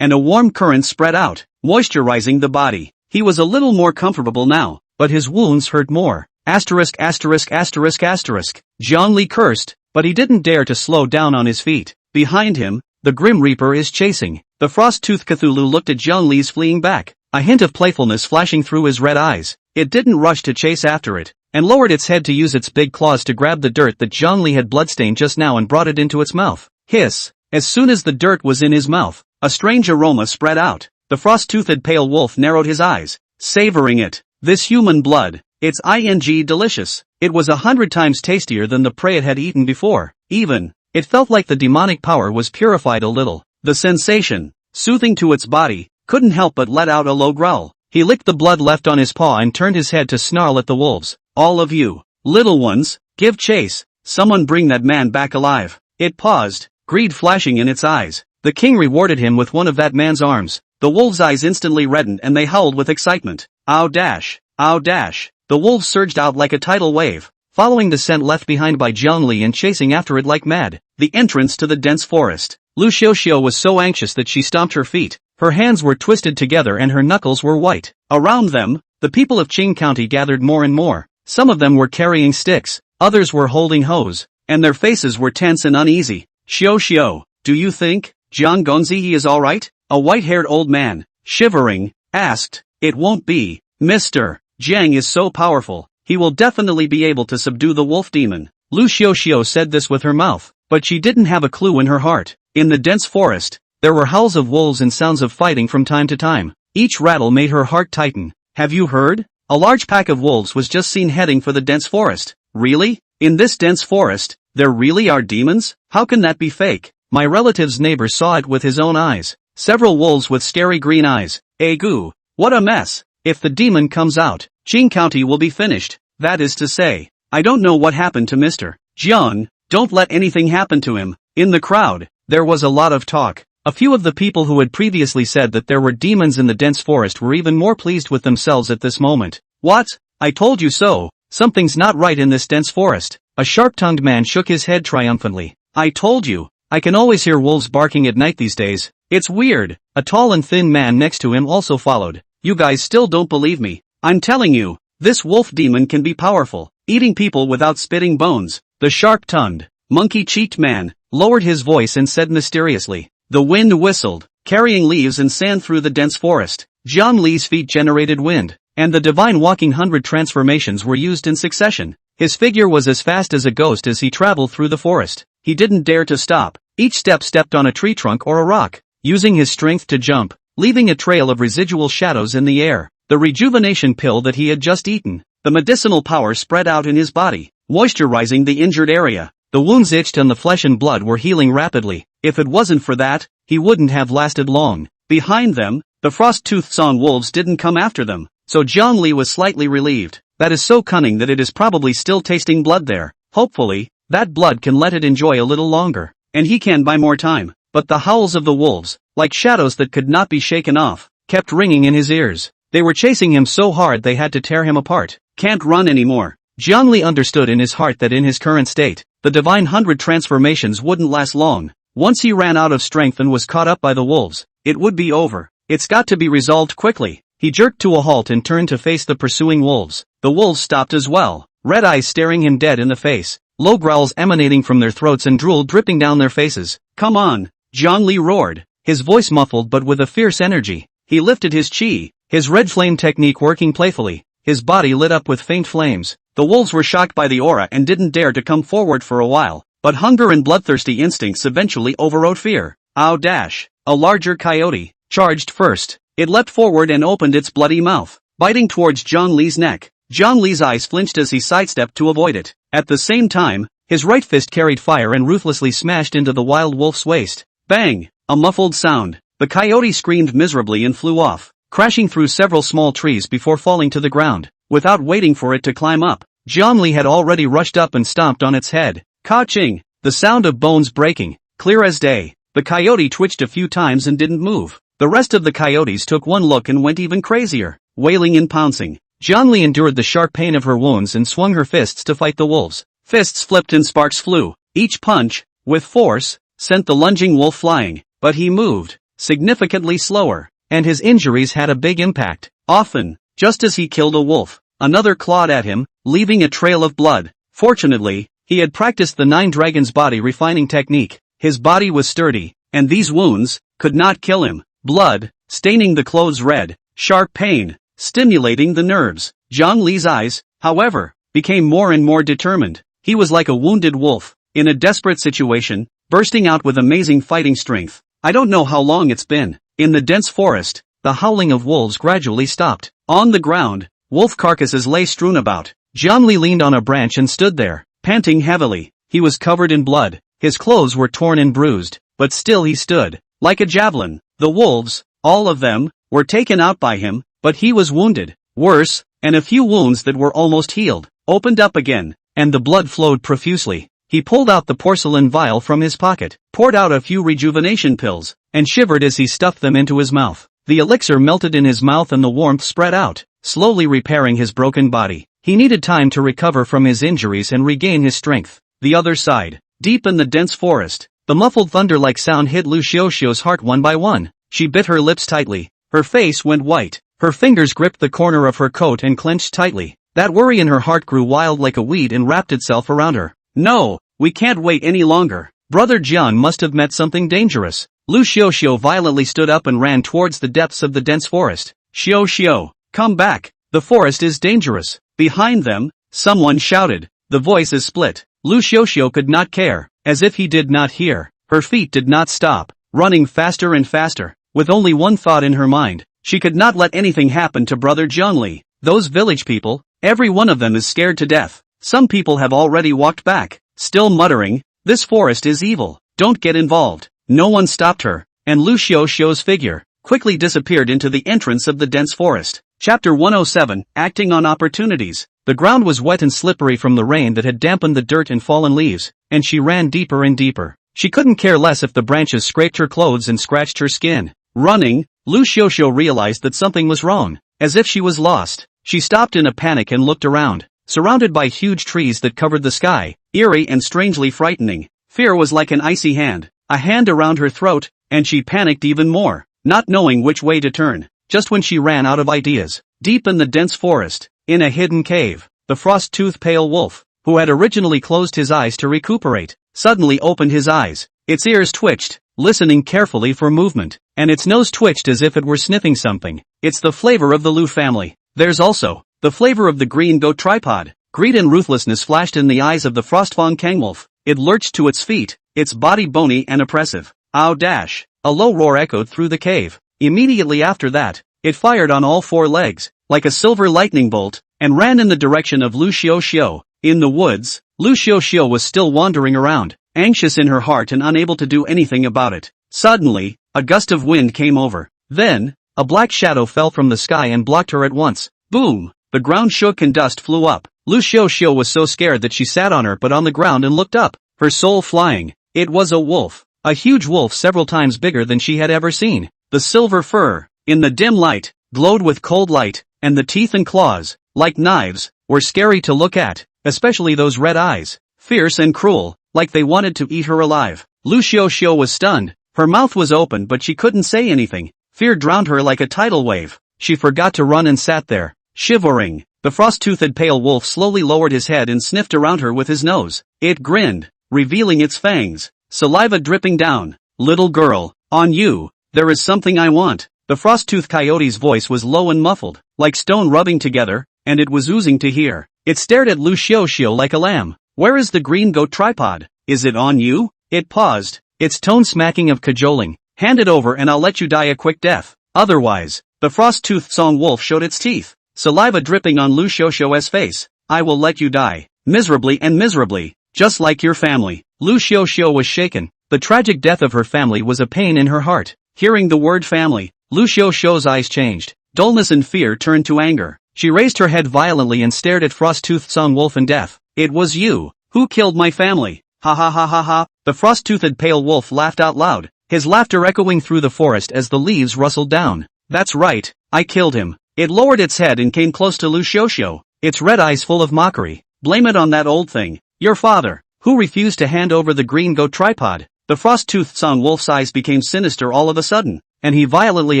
and a warm current spread out, moisturizing the body. He was a little more comfortable now, but his wounds hurt more. Asterisk. Jiang Li cursed, but he didn't dare to slow down on his feet. Behind him, the Grim Reaper is chasing. The frost-toothed Cthulhu looked at Jiang Li's fleeing back, a hint of playfulness flashing through his red eyes. It didn't rush to chase after it, and lowered its head to use its big claws to grab the dirt that Jiang Li had bloodstained just now and brought it into its mouth. Hiss! As soon as the dirt was in his mouth, a strange aroma spread out. The frost-toothed pale wolf narrowed his eyes, savoring it. This human blood, it's delicious. It was 100 times tastier than the prey it had eaten before. Even, it felt like the demonic power was purified a little. The sensation, soothing to its body, couldn't help but let out a low growl. He licked the blood left on his paw and turned his head to snarl at the wolves. All of you, little ones, give chase. Someone bring that man back alive. It paused, greed flashing in its eyes. The king rewarded him with one of that man's arms. The wolves' eyes instantly reddened and they howled with excitement. Ow dash! Ow dash! The wolves surged out like a tidal wave, following the scent left behind by Zhongli and chasing after it like mad. The entrance to the dense forest. Lu Xiuxiu was so anxious that she stomped her feet. Her hands were twisted together and her knuckles were white. Around them, the people of Qing County gathered more and more. Some of them were carrying sticks, others were holding hoes, and their faces were tense and uneasy. Xiu, do you think, Jiang Gongzi, he is alright? A white-haired old man, shivering, asked. It won't be, Mr. Jiang is so powerful, he will definitely be able to subdue the wolf demon. Lu Xiuxiu said this with her mouth, but she didn't have a clue in her heart. In the dense forest, there were howls of wolves and sounds of fighting from time to time. Each rattle made her heart tighten. Have you heard? A large pack of wolves was just seen heading for the dense forest. Really? In this dense forest, there really are demons? How can that be fake? My relative's neighbor saw it with his own eyes. Several wolves with scary green eyes. Goo! What a mess! If the demon comes out, Qing County will be finished. That is to say, I don't know what happened to Mr. Jiang. Don't let anything happen to him. In the crowd, there was a lot of talk. A few of the people who had previously said that there were demons in the dense forest were even more pleased with themselves at this moment. What? I told you so. Something's not right in this dense forest. A sharp-tongued man shook his head triumphantly. I told you. I can always hear wolves barking at night these days. It's weird. A tall and thin man next to him also followed. You guys still don't believe me. I'm telling you, this wolf demon can be powerful, eating people without spitting bones. The sharp-tongued, monkey-cheeked man lowered his voice and said mysteriously. The wind whistled, carrying leaves and sand through the dense forest. Jiang Li's feet generated wind, and the divine walking 100 transformations were used in succession. His figure was as fast as a ghost as he traveled through the forest. He didn't dare to stop. Each step stepped on a tree trunk or a rock, using his strength to jump, leaving a trail of residual shadows in the air. The rejuvenation pill that he had just eaten, the medicinal power spread out in his body, moisturizing the injured area. The wounds itched and the flesh and blood were healing rapidly. If it wasn't for that, he wouldn't have lasted long. Behind them, the frost-toothed song wolves didn't come after them, so Jiang Li was slightly relieved. That is so cunning that it is probably still tasting blood there. Hopefully, that blood can let it enjoy a little longer, and he can buy more time. But the howls of the wolves, like shadows that could not be shaken off, kept ringing in his ears. They were chasing him so hard they had to tear him apart. Can't run anymore. Jiang Li understood in his heart that in his current state, the divine 100 transformations wouldn't last long. Once he ran out of strength and was caught up by the wolves, it would be over. It's got to be resolved quickly. He jerked to a halt and turned to face the pursuing wolves. The wolves stopped as well, red eyes staring him dead in the face, low growls emanating from their throats and drool dripping down their faces. Come on, Jiang Li roared, his voice muffled but with a fierce energy. He lifted his chi, his red flame technique working playfully, his body lit up with faint flames. The wolves were shocked by the aura and didn't dare to come forward for a while, but hunger and bloodthirsty instincts eventually overrode fear. Ow dash! A larger coyote charged first. It leapt forward and opened its bloody mouth, biting towards Jiang Li's neck. Jiang Li's eyes flinched as he sidestepped to avoid it. At the same time, his right fist carried fire and ruthlessly smashed into the wild wolf's waist. Bang! A muffled sound. The coyote screamed miserably and flew off, crashing through several small trees before falling to the ground. Without waiting for it to climb up, Jiang Li had already rushed up and stomped on its head. Ka-ching! The sound of bones breaking, clear as day. The coyote twitched a few times and didn't move. The rest of the coyotes took one look and went even crazier, wailing and pouncing. Jiang Li endured the sharp pain of her wounds and swung her fists to fight the wolves. Fists flipped and sparks flew. Each punch, with force, sent the lunging wolf flying, but he moved, significantly slower, and his injuries had a big impact. Often, just as he killed a wolf, another clawed at him, leaving a trail of blood. Fortunately, he had practiced the 9 Dragons body refining technique. His body was sturdy, and these wounds could not kill him. Blood, staining the clothes red, sharp pain, stimulating the nerves. Jiang Li's eyes, however, became more and more determined. He was like a wounded wolf, in a desperate situation, bursting out with amazing fighting strength. I don't know how long it's been. In the dense forest, the howling of wolves gradually stopped. On the ground, wolf carcasses lay strewn about. Jiang Li leaned on a branch and stood there, panting heavily. He was covered in blood. His clothes were torn and bruised, but still he stood, like a javelin. The wolves, all of them, were taken out by him, but he was wounded, worse, and a few wounds that were almost healed. opened up again, and the blood flowed profusely. He pulled out the porcelain vial from his pocket, poured out a few rejuvenation pills, and shivered as he stuffed them into his mouth. The elixir melted in his mouth and the warmth spread out, slowly repairing his broken body. He needed time to recover from his injuries and regain his strength. The other side, deep in the dense forest, the muffled thunder-like sound hit Lu Xiaoxiu's heart one by one. She bit her lips tightly. Her face went white. Her fingers gripped the corner of her coat and clenched tightly. That worry in her heart grew wild like a weed and wrapped itself around her. No, we can't wait any longer. Brother Jian must have met something dangerous. Lu Xiaoxiu violently stood up and ran towards the depths of the dense forest. Xiaoxiu, come back. The forest is dangerous. Behind them, someone shouted. The voice is split. Lu Xiaoxiu could not care, as if he did not hear. Her feet did not stop, running faster and faster, with only one thought in her mind. She could not let anything happen to Brother Zhongli. Those village people, every one of them is scared to death. Some people have already walked back, still muttering, this forest is evil, don't get involved. No one stopped her, and Lu Xiaoxiu's figure quickly disappeared into the entrance of the dense forest. Chapter 107, Acting on Opportunities. The ground was wet and slippery from the rain that had dampened the dirt and fallen leaves, and she ran deeper and deeper. She couldn't care less if the branches scraped her clothes and scratched her skin. Running, Lu Xiaoxiu realized that something was wrong, as if she was lost. She stopped in a panic and looked around. Surrounded by huge trees that covered the sky, eerie and strangely frightening, fear was like an icy hand, a hand around her throat, and she panicked even more, not knowing which way to turn. Just when she ran out of ideas, deep in the dense forest, in a hidden cave, the frost-toothed pale wolf, who had originally closed his eyes to recuperate, suddenly opened his eyes. Its ears twitched, listening carefully for movement, and its nose twitched as if it were sniffing something. It's the flavor of the Lu family. There's also the flavor of the green goat tripod. Greed and ruthlessness flashed in the eyes of the Frostfang Kangwolf. It lurched to its feet, its body bony and oppressive. Ow dash! A low roar echoed through the cave. Immediately after that, it fired on all four legs, like a silver lightning bolt, and ran in the direction of Lu Xiaoxiu. In the woods, Lu Xiaoxiu was still wandering around, anxious in her heart and unable to do anything about it. Suddenly, a gust of wind came over. Then, a black shadow fell from the sky and blocked her at once. Boom! The ground shook and dust flew up. Lu Xiaoxiu was so scared that she sat on her but on the ground and looked up, her soul flying. It was a wolf. A huge wolf several times bigger than she had ever seen. The silver fur, in the dim light, glowed with cold light, and the teeth and claws, like knives, were scary to look at, especially those red eyes, fierce and cruel, like they wanted to eat her alive. Lu Xiaoxiu was stunned. Her mouth was open but she couldn't say anything. Fear drowned her like a tidal wave. She forgot to run and sat there, shivering. The frost-toothed pale wolf slowly lowered his head and sniffed around her with his nose. It grinned, revealing its fangs, saliva dripping down. Little girl, on you, there is something I want. The frost-toothed coyote's voice was low and muffled, like stone rubbing together, and it was oozing to hear. It stared at Lu Xiaoxiu like a lamb. Where is the green goat tripod? Is it on you? It paused, its tone smacking of cajoling. Hand it over and I'll let you die a quick death. Otherwise, the frost-toothed song wolf showed its teeth, saliva dripping on Lu Xiaoxiu's face. I will let you die, miserably and miserably, just like your family. Lu Xiaoxiu was shaken. The tragic death of her family was a pain in her heart. Hearing the word family, Lu Xiaoxiu's eyes changed. Dullness and fear turned to anger. She raised her head violently and stared at frost-toothed song wolf in death. It was you who killed my family. Ha ha ha ha ha. The frost-toothed pale wolf laughed out loud, his laughter echoing through the forest as the leaves rustled down. That's right, I killed him. It lowered its head and came close to Lu Xiaoxiu, its red eyes full of mockery. Blame it on that old thing, your father, who refused to hand over the green goat tripod. The frost-toothed song wolf's eyes became sinister all of a sudden, and he violently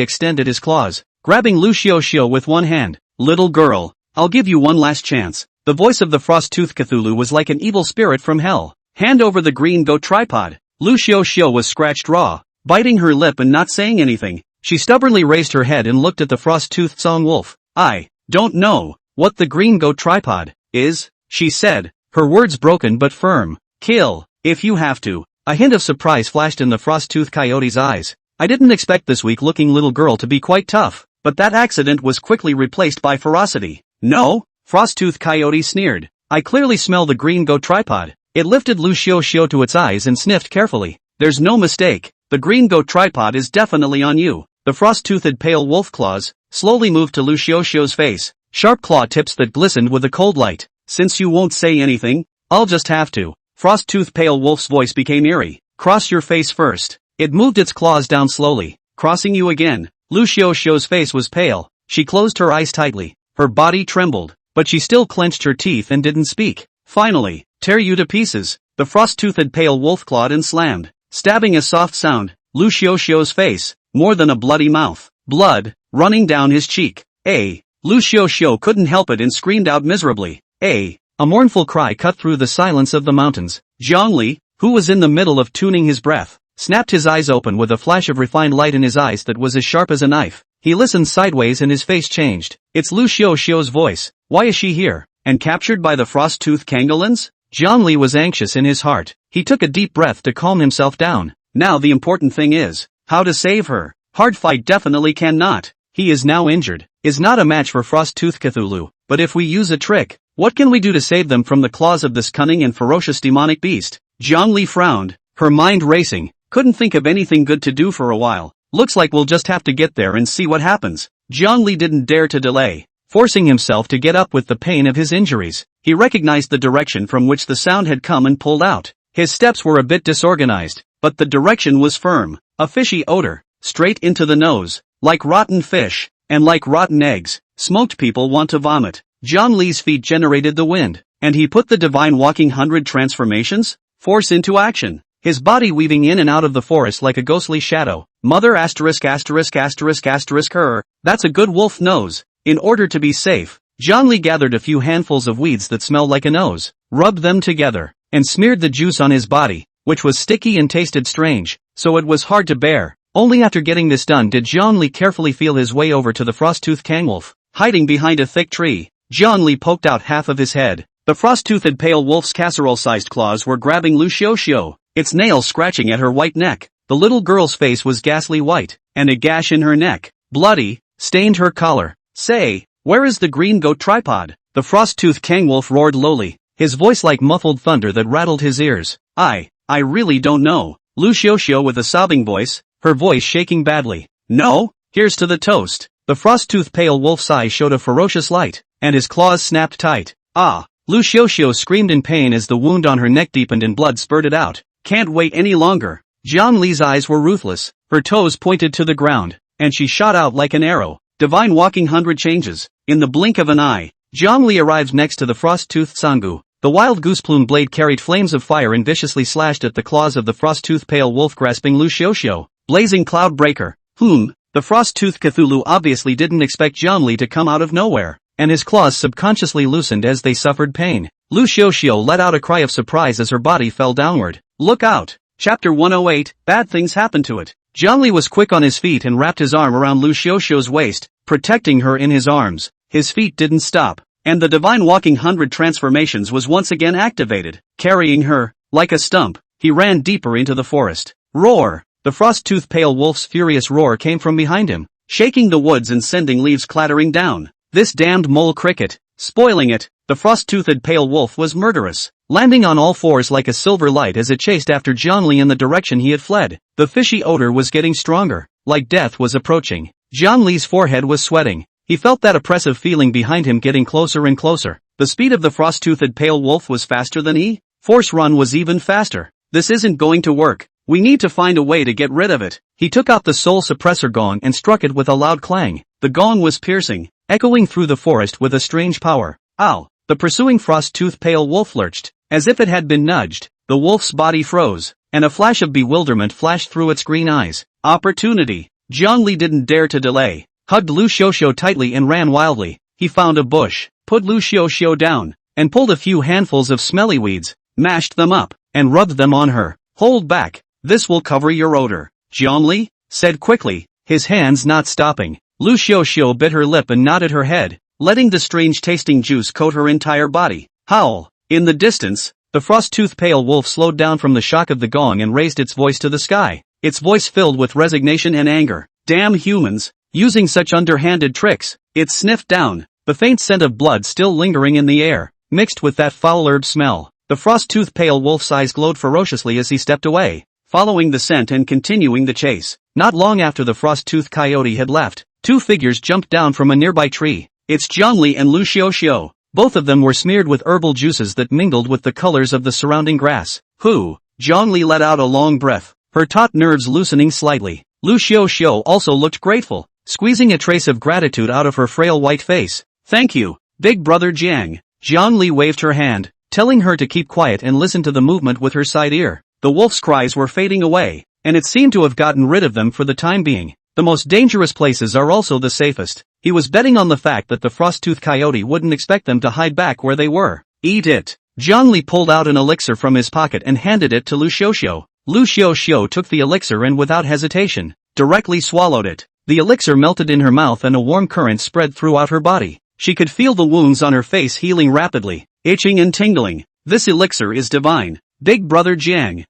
extended his claws, grabbing Lu Xiaoxiu with one hand. Little girl, I'll give you one last chance. The voice of the frost-toothed Cthulhu was like an evil spirit from hell. Hand over the green goat tripod. Lu Xiaoxiu was scratched raw, biting her lip and not saying anything. She stubbornly raised her head and looked at the frost-toothed song wolf. I don't know what the green goat tripod is, she said, her words broken but firm. Kill, if you have to. A hint of surprise flashed in the frost-toothed coyote's eyes. I didn't expect this weak-looking little girl to be quite tough, but that accident was quickly replaced by ferocity. No? Frost-toothed coyote sneered. I clearly smell the green goat tripod. It lifted Lu Xiaoxiu to its eyes and sniffed carefully. There's no mistake. The green goat tripod is definitely on you. The frost-toothed pale wolf claws slowly moved to Lu Xiaoxiu's face, sharp claw tips that glistened with the cold light. since you won't say anything, I'll just have to. Frosttooth Pale Wolf's voice became eerie. Cross your face first. It moved its claws down slowly. Crossing you again. Lu Xiaoxiu's face was pale. She closed her eyes tightly. Her body trembled, but she still clenched her teeth and didn't speak. Finally, tear you to pieces. The frost-toothed pale wolf clawed and slammed, stabbing a soft sound. Lu Xiaoxiu's face, more than a bloody mouth. Blood, running down his cheek. Lu Xiaoxiu couldn't help it and screamed out miserably. A mournful cry cut through the silence of the mountains. Zhongli, who was in the middle of tuning his breath, snapped his eyes open with a flash of refined light in his eyes that was as sharp as a knife. He listened sideways and his face changed. It's Lu Xiaoxiu's voice. Why is she here? And captured by the frost-toothed Kangolins? Zhongli was anxious in his heart. He took a deep breath to calm himself down. Now the important thing is, how to save her. Hard fight definitely cannot. He is now injured. Is not a match for Frost-Tooth Cthulhu. But if we use a trick, what can we do to save them from the claws of this cunning and ferocious demonic beast? Zhongli frowned, her mind racing. Couldn't think of anything good to do for a while. Looks like we'll just have to get there and see what happens. Zhongli didn't dare to delay, forcing himself to get up with the pain of his injuries. He recognized the direction from which the sound had come and pulled out. His steps were a bit disorganized, but the direction was firm. A fishy odor, straight into the nose, like rotten fish, and like rotten eggs. Smoked people want to vomit. Zhongli's feet generated the wind, and he put the divine walking 100 transformations force into action. His body weaving in and out of the forest like a ghostly shadow. Mother asterisk asterisk asterisk asterisk her. That's a good wolf nose. In order to be safe, Zhongli gathered a few handfuls of weeds that smelled like a nose, rubbed them together, and smeared the juice on his body, which was sticky and tasted strange, so it was hard to bear. Only after getting this done did Zhongli carefully feel his way over to the frost-toothed Kangwolf. Hiding behind a thick tree, Zhongli poked out half of his head. The frost-toothed pale wolf's casserole-sized claws were grabbing Lu Xiaoxiu, its nails scratching at her white neck. The little girl's face was ghastly white, and a gash in her neck, bloody, stained her collar. Say, where is the green goat tripod? The frost-toothed Kangwolf roared lowly, his voice like muffled thunder that rattled his ears. I really don't know. Lu Xiaoxiu with a sobbing voice, her voice shaking badly. No? Here's to the toast. The frost-toothed pale wolf's eyes showed a ferocious light, and his claws snapped tight. Lu Xiaoxiu screamed in pain as the wound on her neck deepened and blood spurted out. Can't wait any longer. Zhongli's eyes were ruthless, her toes pointed to the ground, and she shot out like an arrow. Divine walking 100 changes. In the blink of an eye, Zhongli arrived next to the frost-toothed Sangu. The wild goose-plume blade carried flames of fire and viciously slashed at the claws of the frost-toothed pale wolf grasping Lu Xiaoxiu. Blazing cloud breaker. The frost-toothed Cthulhu obviously didn't expect Zhongli to come out of nowhere, and his claws subconsciously loosened as they suffered pain. Lu Xiaoxiu let out a cry of surprise as her body fell downward. Look out! Chapter 108, Bad Things Happen to It. Zhongli was quick on his feet and wrapped his arm around Lu Xiaoxiu's waist, protecting her in his arms. His feet didn't stop, and the divine walking 100 transformations was once again activated. Carrying her, like a stump, he ran deeper into the forest. Roar! The frost-toothed pale wolf's furious roar came from behind him, shaking the woods and sending leaves clattering down. This damned mole cricket, spoiling it. The frost-toothed pale wolf was murderous, landing on all fours like a silver light as it chased after Zhongli in the direction he had fled. The fishy odor was getting stronger, like death was approaching. Zhongli's forehead was sweating. He felt that oppressive feeling behind him getting closer and closer. The speed of the frost-toothed pale wolf was faster than he. Force run was even faster. This isn't going to work. We need to find a way to get rid of it. He took out the soul suppressor gong and struck it with a loud clang. The gong was piercing, echoing through the forest with a strange power. Ow! The pursuing frost-toothed pale wolf lurched, as if it had been nudged. The wolf's body froze, and a flash of bewilderment flashed through its green eyes. Opportunity! Zhongli didn't dare to delay, hugged Lu Xiaoxiu tightly and ran wildly. He found a bush, put Lu Xiaoxiu down, and pulled a few handfuls of smelly weeds, mashed them up, and rubbed them on her. Hold back. This will cover your odor. Zhongli said quickly, his hands not stopping. Lu Xiaoxiu bit her lip and nodded her head, letting the strange-tasting juice coat her entire body. Howl! In the distance, the frost-toothed pale wolf slowed down from the shock of the gong and raised its voice to the sky. Its voice filled with resignation and anger. Damn humans, using such underhanded tricks. It sniffed down, the faint scent of blood still lingering in the air, mixed with that foul herb smell. The frost-toothed pale wolf's eyes glowed ferociously as he stepped away, following the scent and continuing the chase. Not long after the frost-toothed coyote had left, two figures jumped down from a nearby tree. It's Zhongli and Lu Xiaoxiu. Both of them were smeared with herbal juices that mingled with the colors of the surrounding grass. Zhongli let out a long breath, her taut nerves loosening slightly. Lu Xiaoxiu also looked grateful, squeezing a trace of gratitude out of her frail white face. Thank you, big brother Jiang. Zhongli waved her hand, telling her to keep quiet and listen to the movement with her side ear. The wolf's cries were fading away, and it seemed to have gotten rid of them for the time being. The most dangerous places are also the safest. He was betting on the fact that the frost-toothed coyote wouldn't expect them to hide back where they were. Eat it. Zhongli pulled out an elixir from his pocket and handed it to Lu Xiaoxiu. Lu Xiaoxiu took the elixir and without hesitation, directly swallowed it. The elixir melted in her mouth and a warm current spread throughout her body. She could feel the wounds on her face healing rapidly, itching and tingling. This elixir is divine. Big brother Jiang.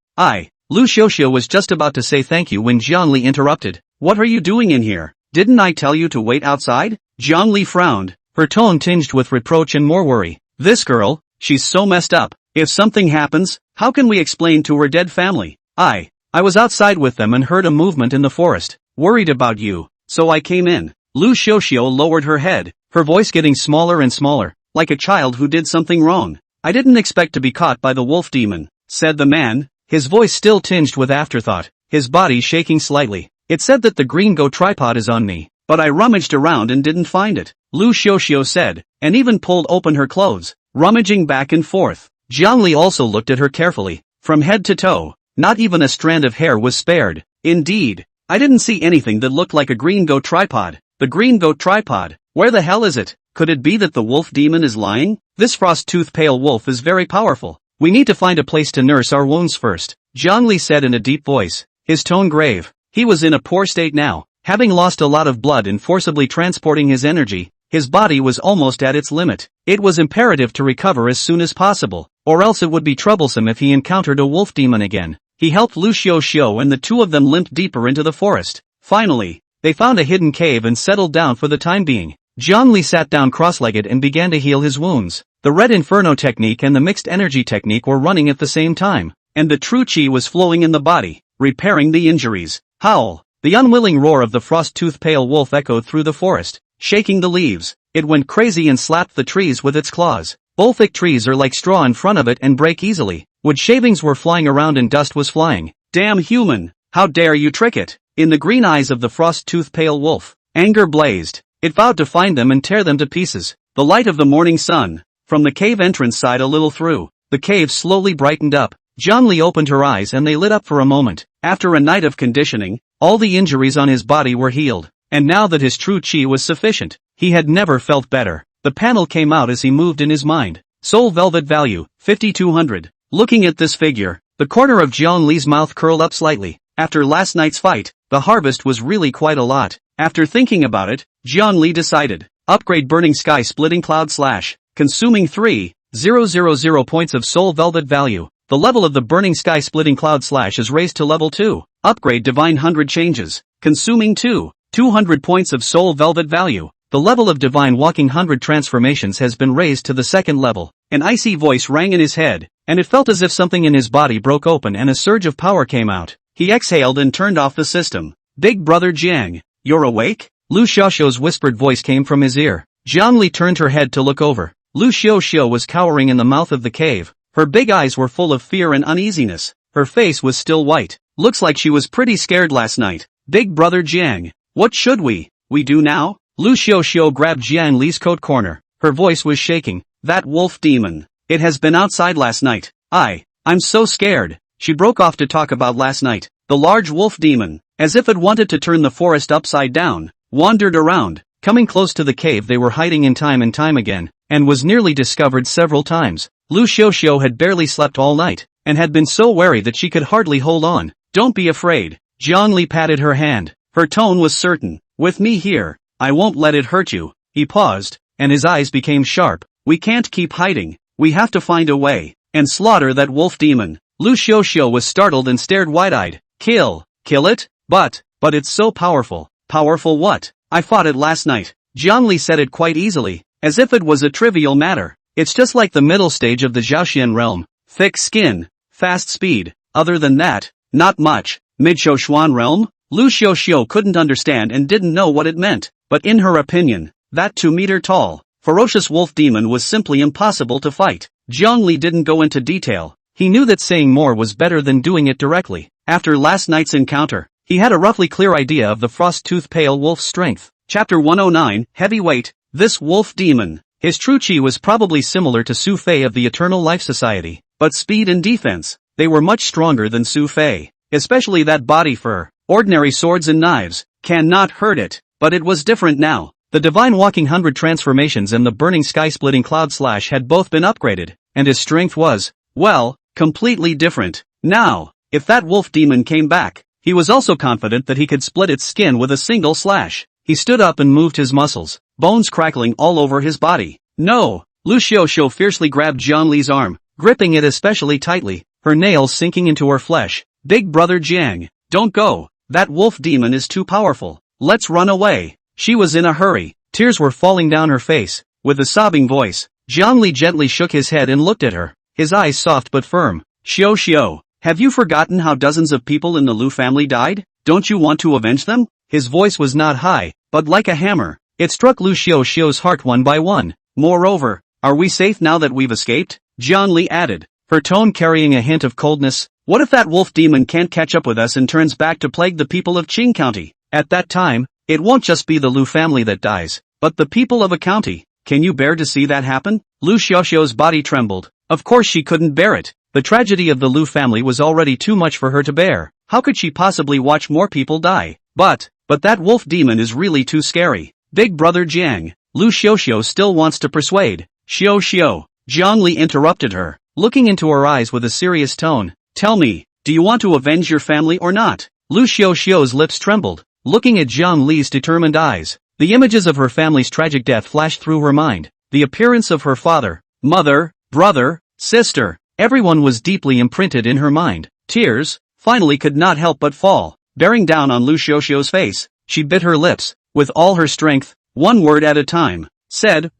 Lu Xiaoxiu was just about to say thank you when Zhongli interrupted. What are you doing in here? Didn't I tell you to wait outside? Zhongli frowned, her tone tinged with reproach and more worry. This girl, she's so messed up. If something happens, how can we explain to her dead family? I was outside with them and heard a movement in the forest. Worried about you, so I came in. Lu Xiaoxiu lowered her head, her voice getting smaller and smaller, like a child who did something wrong. I didn't expect to be caught by the wolf demon, said the man, his voice still tinged with afterthought, his body shaking slightly. It said that the green go tripod is on me, but I rummaged around and didn't find it, Lu Xiaoxiu said, and even pulled open her clothes, rummaging back and forth. Zhongli also looked at her carefully, from head to toe. Not even a strand of hair was spared. Indeed, I didn't see anything that looked like a green goat tripod. The green goat tripod, where the hell is it? Could it be that the wolf demon is lying? This frost-toothed pale wolf is very powerful. We need to find a place to nurse our wounds first, Zhongli said in a deep voice, his tone grave. He was in a poor state now, having lost a lot of blood in forcibly transporting his energy. His body was almost at its limit. It was imperative to recover as soon as possible, or else it would be troublesome if he encountered a wolf demon again. He helped Lu Xiaoxiu and the two of them limped deeper into the forest. Finally, they found a hidden cave and settled down for the time being. Zhongli sat down cross-legged and began to heal his wounds. The Red Inferno technique and the mixed energy technique were running at the same time, and the true chi was flowing in the body, repairing the injuries. Howl! The unwilling roar of the frost-toothed pale wolf echoed through the forest, shaking the leaves. It went crazy and slapped the trees with its claws. Thick trees are like straw in front of it and break easily. Wood shavings were flying around and dust was flying. Damn human! How dare you trick it! In the green eyes of the frost-toothed pale wolf, anger blazed. It vowed to find them and tear them to pieces. The light of the morning sun, from the cave entrance side a little through, the cave slowly brightened up. Zhongli opened her eyes and they lit up for a moment. After a night of conditioning, all the injuries on his body were healed, and now that his true chi was sufficient, he had never felt better. The panel came out as he moved in his mind. Soul Velvet value, 5200. Looking at this figure, the corner of Zhongli's mouth curled up slightly. After last night's fight, the harvest was really quite a lot. After thinking about it, Zhongli decided, upgrade Burning Sky Splitting Cloud Slash, consuming 3,000 points of Soul Velvet value. The level of the Burning Sky Splitting Cloud Slash is raised to level 2. Upgrade Divine 100 changes, consuming 200 points of Soul Velvet value. The level of Divine Walking 100 transformations has been raised to the second level. An icy voice rang in his head, and it felt as if something in his body broke open and a surge of power came out. He exhaled and turned off the system. Big brother Jiang, you're awake? Lu Xiaoxiu's whispered voice came from his ear. Zhongli turned her head to look over. Lu Xiaoxiu was cowering in the mouth of the cave. Her big eyes were full of fear and uneasiness. Her face was still white. Looks like she was pretty scared last night. Big brother Jiang, what should we do now? Lu Xiaoxiu grabbed Jiang Li's coat corner. Her voice was shaking. That wolf demon. It has been outside last night. I'm so scared. She broke off to talk about last night. The large wolf demon, as if it wanted to turn the forest upside down, wandered around, coming close to the cave they were hiding in time and time again, and was nearly discovered several times. Lu Xiaoxiu had barely slept all night, and had been so wary that she could hardly hold on. Don't be afraid. Zhongli patted her hand. Her tone was certain. With me here, I won't let it hurt you. He paused, and his eyes became sharp. We can't keep hiding. We have to find a way, and slaughter that wolf demon. Lu Xiaoxiu was startled and stared wide-eyed. Kill it? But it's so powerful. Powerful what? I fought it last night. Zhongli said it quite easily, as if it was a trivial matter. It's just like the middle stage of the Zhaoxian realm. Thick skin, fast speed. Other than that, not much. Mid-Shoshuan realm? Lu Xiaoxiu couldn't understand and didn't know what it meant, but in her opinion, that 2-meter tall, ferocious wolf demon was simply impossible to fight. Jiang Li didn't go into detail. He knew that saying more was better than doing it directly. After last night's encounter, he had a roughly clear idea of the frost-tooth pale wolf's strength. Chapter 109, Heavyweight, this wolf demon. His true chi was probably similar to Su Fei of the Eternal Life Society, but speed and defense, they were much stronger than Su Fei. Especially that body fur. Ordinary swords and knives cannot hurt it, but it was different now. The Divine Walking 100 transformations and the Burning Sky-splitting Cloud Slash had both been upgraded, and his strength was, well, completely different. Now, if that wolf demon came back, he was also confident that he could split its skin with a single slash. He stood up and moved his muscles, bones crackling all over his body. No! Lu Xiaoxiu fiercely grabbed Jiang Li's arm, gripping it especially tightly, her nails sinking into her flesh. Big brother Jiang, don't go. That wolf demon is too powerful. Let's run away. She was in a hurry. Tears were falling down her face. With a sobbing voice, Jiang Li gently shook his head and looked at her, his eyes soft but firm. Xiao, have you forgotten how dozens of people in the Lu family died? Don't you want to avenge them? His voice was not high, but like a hammer. It struck Lu Xiaoxiu's heart one by one. Moreover, are we safe now that we've escaped? Jiang Li added, her tone carrying a hint of coldness. What if that wolf demon can't catch up with us and turns back to plague the people of Qing County? At that time, it won't just be the Lu family that dies, but the people of a county. Can you bear to see that happen? Lu Xiaoxiu's body trembled. Of course she couldn't bear it. The tragedy of the Lu family was already too much for her to bear. How could she possibly watch more people die? But that wolf demon is really too scary. Big brother Jiang, Lu Xiaoxiu still wants to persuade. Xiao, Jiang Li interrupted her, looking into her eyes with a serious tone. Tell me, do you want to avenge your family or not? Lu Xiaoxiu's lips trembled, looking at Jiang Li's determined eyes. The images of her family's tragic death flashed through her mind. The appearance of her father, mother, brother, sister. Everyone was deeply imprinted in her mind. Tears, finally could not help but fall, bearing down on Lu Xiaoxiu's face. She bit her lips, with all her strength, one word at a time, said,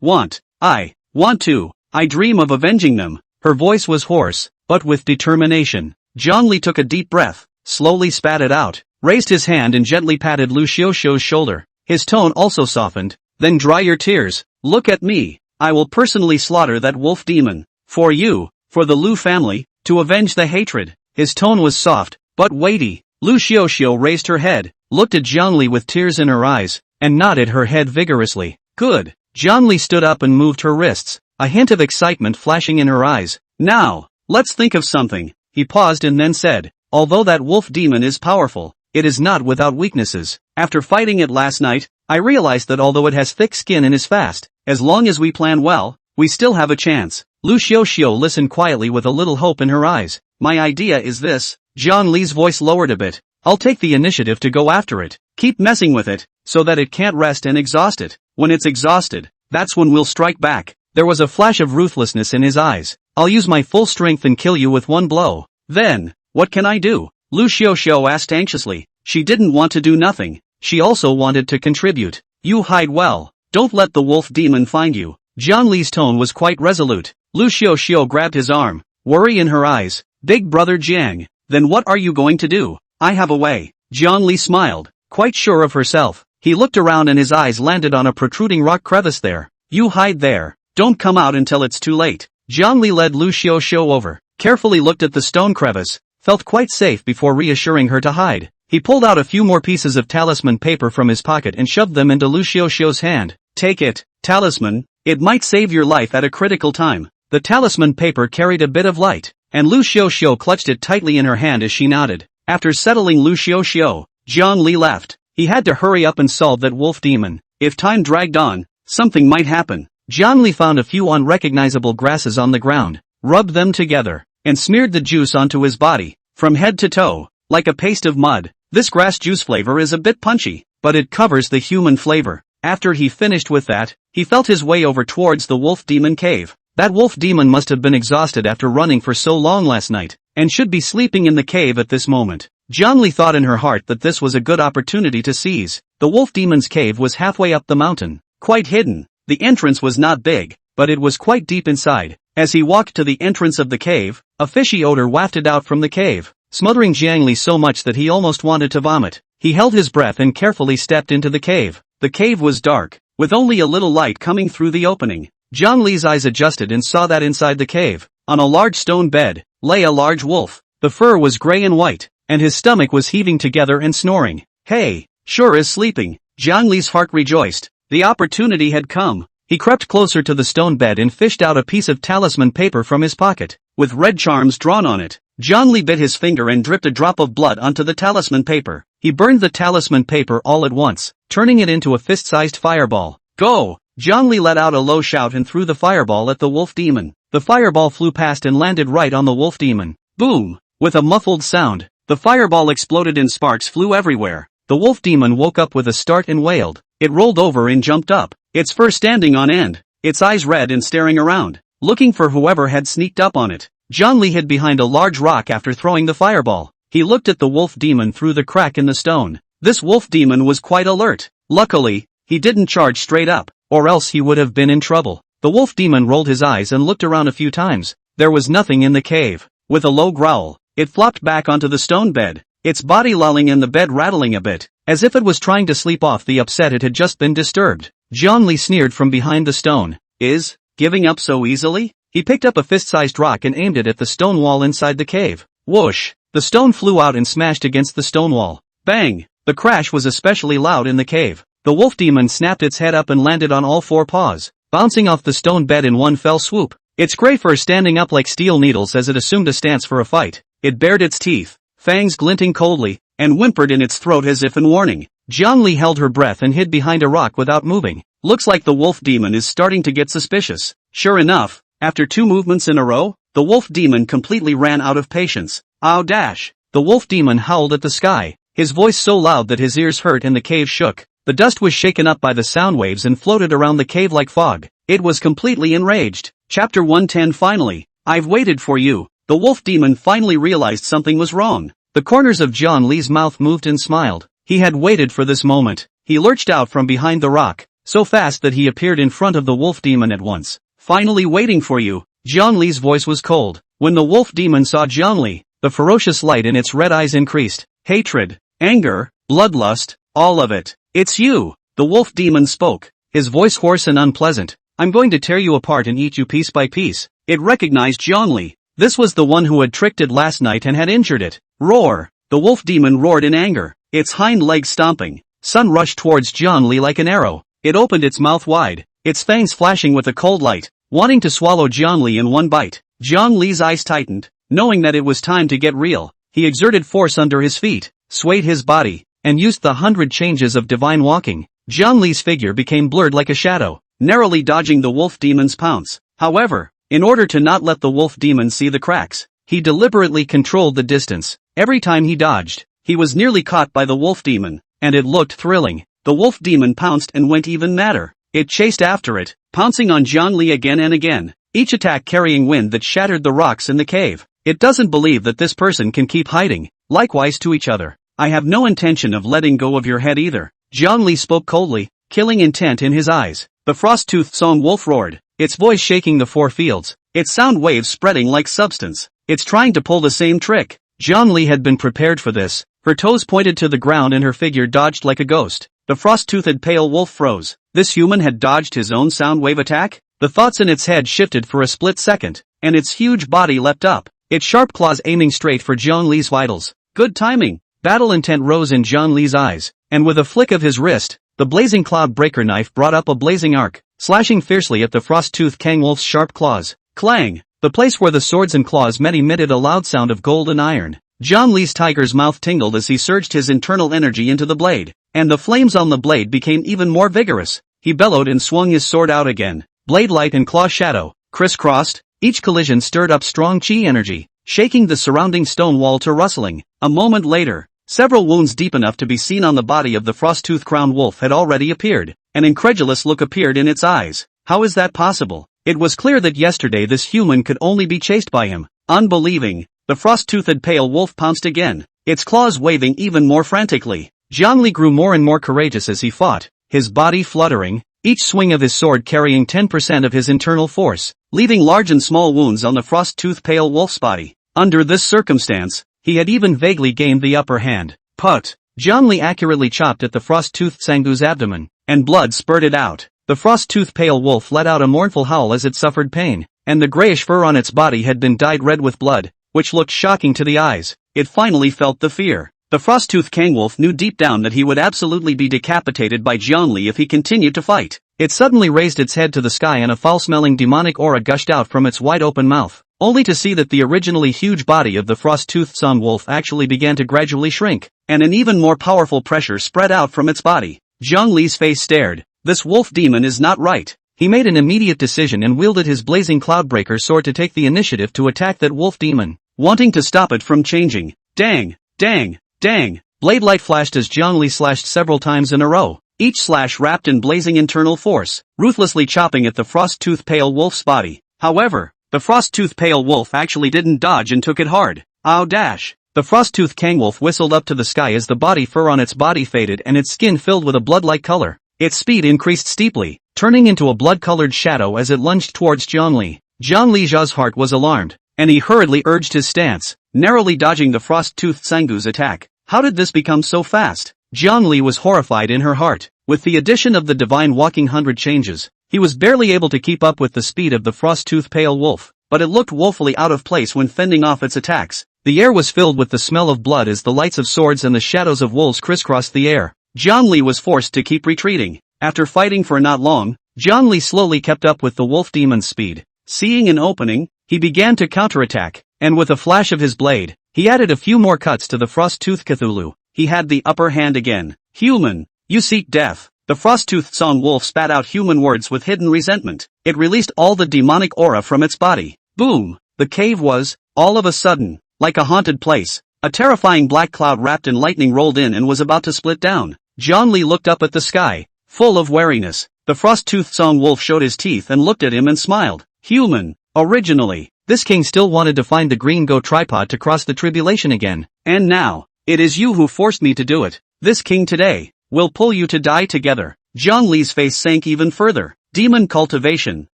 I want to, I dream of avenging them. Her voice was hoarse, but with determination. Jiang Li took a deep breath, slowly spat it out, raised his hand and gently patted Lu Xiaoxiu's shoulder. His tone also softened. Then dry your tears, look at me. I will personally slaughter that wolf demon. For you, for the Lu family, to avenge the hatred. His tone was soft, but weighty. Lu Xiaoxiu raised her head, looked at Jiang Li with tears in her eyes, and nodded her head vigorously. Good. Jiang Li stood up and moved her wrists, a hint of excitement flashing in her eyes. Now, let's think of something. He paused and then said, although that wolf demon is powerful, it is not without weaknesses. After fighting it last night, I realized that although it has thick skin and is fast, as long as we plan well, we still have a chance. Lu Xiaoxiu listened quietly with a little hope in her eyes. My idea is this. Jiang Li's voice lowered a bit. I'll take the initiative to go after it. Keep messing with it, so that it can't rest and exhaust it. When it's exhausted, that's when we'll strike back. There was a flash of ruthlessness in his eyes. I'll use my full strength and kill you with one blow. Then, what can I do? Lu Xiaoxiu asked anxiously. She didn't want to do nothing. She also wanted to contribute. You hide well. Don't let the wolf demon find you. Jiang Li's tone was quite resolute. Lu Xiaoxiu grabbed his arm, worry in her eyes. Big brother Jiang, then what are you going to do? I have a way. Jiang Li smiled, quite sure of herself. He looked around and his eyes landed on a protruding rock crevice there. You hide there. Don't come out until it's too late. Jiang Li led Lu Xiaoxiu over, carefully looked at the stone crevice, felt quite safe before reassuring her to hide. He pulled out a few more pieces of talisman paper from his pocket and shoved them into Lu Xiaoxiu's hand. Take it, talisman. It might save your life at a critical time. The talisman paper carried a bit of light, and Lu Xiaoxiu clutched it tightly in her hand as she nodded. After settling Lu Xiaoxiu, Jiang Li left. He had to hurry up and solve that wolf demon. If time dragged on, something might happen. Jiang Li found a few unrecognizable grasses on the ground, rubbed them together, and smeared the juice onto his body, from head to toe, like a paste of mud. This grass juice flavor is a bit punchy, but it covers the human flavor. After he finished with that, he felt his way over towards the wolf demon cave. That wolf demon must have been exhausted after running for so long last night, and should be sleeping in the cave at this moment. Jiang Li thought in her heart that this was a good opportunity to seize. The wolf demon's cave was halfway up the mountain, quite hidden. The entrance was not big, but it was quite deep inside. As he walked to the entrance of the cave, a fishy odor wafted out from the cave, smothering Jiang Li so much that he almost wanted to vomit. He held his breath and carefully stepped into the cave. The cave was dark, with only a little light coming through the opening. Zhang Li's eyes adjusted and saw that inside the cave, on a large stone bed, lay a large wolf. The fur was gray and white, and his stomach was heaving together and snoring. Hey, sure is sleeping. Zhang Li's heart rejoiced. The opportunity had come. He crept closer to the stone bed and fished out a piece of talisman paper from his pocket, with red charms drawn on it. Zhang Li bit his finger and dripped a drop of blood onto the talisman paper. He burned the talisman paper all at once, turning it into a fist-sized fireball. Go! Zhang Li let out a low shout and threw the fireball at the wolf demon. The fireball flew past and landed right on the wolf demon. Boom! With a muffled sound, the fireball exploded and sparks flew everywhere. The wolf demon woke up with a start and wailed. It rolled over and jumped up, its fur standing on end, its eyes red and staring around, looking for whoever had sneaked up on it. Zhang Li hid behind a large rock after throwing the fireball. He looked at the wolf demon through the crack in the stone. This wolf demon was quite alert. Luckily, he didn't charge straight up, or else he would have been in trouble. The wolf demon rolled his eyes and looked around a few times. There was nothing in the cave. With a low growl, it flopped back onto the stone bed, its body lolling and the bed rattling a bit, as if it was trying to sleep off the upset it had just been disturbed. Zhang Li sneered from behind the stone. Is giving up so easily? He picked up a fist-sized rock and aimed it at the stone wall inside the cave. Whoosh! The stone flew out and smashed against the stone wall. Bang! The crash was especially loud in the cave. The wolf demon snapped its head up and landed on all four paws, bouncing off the stone bed in one fell swoop. Its gray fur standing up like steel needles as it assumed a stance for a fight. It bared its teeth, fangs glinting coldly, and whimpered in its throat as if in warning. Zhang Li held her breath and hid behind a rock without moving. Looks like the wolf demon is starting to get suspicious. Sure enough, after 2 movements in a row, the wolf demon completely ran out of patience. Ow dash! The wolf demon howled at the sky, his voice so loud that his ears hurt and the cave shook. The dust was shaken up by the sound waves and floated around the cave like fog. It was completely enraged. Chapter 110. Finally, I've waited for you. The wolf demon finally realized something was wrong. The corners of Zhang Li's mouth moved and smiled. He had waited for this moment. He lurched out from behind the rock, so fast that he appeared in front of the wolf demon at once. Finally waiting for you. Zhang Li's voice was cold. When the wolf demon saw Zhang Li, the ferocious light in its red eyes increased. Hatred, anger, bloodlust, all of it. It's you. The wolf demon spoke, his voice hoarse and unpleasant. I'm going to tear you apart and eat you piece by piece. It recognized Zhang Li. This was the one who had tricked it last night and had injured it. Roar! The wolf demon roared in anger, its hind legs stomping. Sun rushed towards Zhang Li like an arrow. It opened its mouth wide, its fangs flashing with a cold light, wanting to swallow Zhang Li in one bite. Zhang Li's eyes tightened, knowing that it was time to get real. He exerted force under his feet, swayed his body, and used the 100 changes of divine walking. Zhang Li's figure became blurred like a shadow, narrowly dodging the wolf demon's pounce. However, in order to not let the wolf demon see the cracks, he deliberately controlled the distance. Every time he dodged, he was nearly caught by the wolf demon, and it looked thrilling. The wolf demon pounced and went even madder. It chased after it, pouncing on Zhang Li again and again, each attack carrying wind that shattered the rocks in the cave. It doesn't believe that this person can keep hiding. Likewise to each other. I have no intention of letting go of your head either. Zhang Li spoke coldly, killing intent in his eyes. The frost-toothed song wolf roared, its voice shaking the 4 fields, its sound waves spreading like substance. It's trying to pull the same trick. Zhang Li had been prepared for this. Her toes pointed to the ground and her figure dodged like a ghost. The frost-toothed pale wolf froze. This human had dodged his own sound wave attack? The thoughts in its head shifted for a split second, and its huge body leapt up, its sharp claws aiming straight for Zhang Li's vitals. Good timing. Battle intent rose in Zhang Li's eyes, and with a flick of his wrist, the blazing cloud breaker knife brought up a blazing arc, slashing fiercely at the frost-toothed Kang wolf's sharp claws. Clang! The place where the swords and claws met emitted a loud sound of gold and iron. Zhang Li's tiger's mouth tingled as he surged his internal energy into the blade, and the flames on the blade became even more vigorous. He bellowed and swung his sword out again. Blade light and claw shadow, crisscrossed. Each collision stirred up strong chi energy, shaking the surrounding stone wall to rustling. A moment later, several wounds deep enough to be seen on the body of the frost-toothed crowned wolf had already appeared. An incredulous look appeared in its eyes. How is that possible? It was clear that yesterday this human could only be chased by him. Unbelieving, the frost-toothed pale wolf pounced again, its claws waving even more frantically. Zhang Li grew more and more courageous as he fought, his body fluttering, each swing of his sword carrying 10% of his internal force, leaving large and small wounds on the frost-toothed pale wolf's body. Under this circumstance, he had even vaguely gained the upper hand. Put! Zhang Li accurately chopped at the frost-toothed Sanggu's abdomen, and blood spurted out. The frost-toothed pale wolf let out a mournful howl as it suffered pain, and the grayish fur on its body had been dyed red with blood, which looked shocking to the eyes. It finally felt the fear. The frost-toothed kangwolf knew deep down that he would absolutely be decapitated by Zhongli if he continued to fight. It suddenly raised its head to the sky and a foul-smelling demonic aura gushed out from its wide-open mouth, only to see that the originally huge body of the frost-toothed sun wolf actually began to gradually shrink, and an even more powerful pressure spread out from its body. Zhongli's face stared. This wolf demon is not right. He made an immediate decision and wielded his blazing cloudbreaker sword to take the initiative to attack that wolf demon, wanting to stop it from changing. Dang! Dang! Dang! Blade light flashed as Zhongli slashed several times in a row, each slash wrapped in blazing internal force, ruthlessly chopping at the frost-toothed pale wolf's body. However, the frost-toothed pale wolf actually didn't dodge and took it hard. Ow dash! The frost-toothed kangwolf whistled up to the sky as the body fur on its body faded and its skin filled with a blood-like color. Its speed increased steeply, turning into a blood-colored shadow as it lunged towards Zhongli. Zhongli Zha's heart was alarmed, and he hurriedly urged his stance, narrowly dodging the frost-toothed Sangu's attack. How did this become so fast? Zhongli was horrified in her heart. With the addition of the divine walking 100 changes, he was barely able to keep up with the speed of the frost-toothed pale wolf, but it looked woefully out of place when fending off its attacks. The air was filled with the smell of blood as the lights of swords and the shadows of wolves crisscrossed the air. Zhongli was forced to keep retreating. After fighting for not long, Zhongli slowly kept up with the wolf demon's speed. Seeing an opening, he began to counterattack, and with a flash of his blade, he added a few more cuts to the frost-toothed Cthulhu. He had the upper hand again. Human, you seek death. The frost-toothed song wolf spat out human words with hidden resentment. It released all the demonic aura from its body. Boom! The cave was, all of a sudden, like a haunted place. A terrifying black cloud wrapped in lightning rolled in and was about to split down. Zhongli looked up at the sky, full of wariness. The frost-toothed song wolf showed his teeth and looked at him and smiled. Human. Originally, this king still wanted to find the green go tripod to cross the tribulation again. And now, it is you who forced me to do it. This king today, will pull you to die together. Zhongli's face sank even further. Demon cultivation.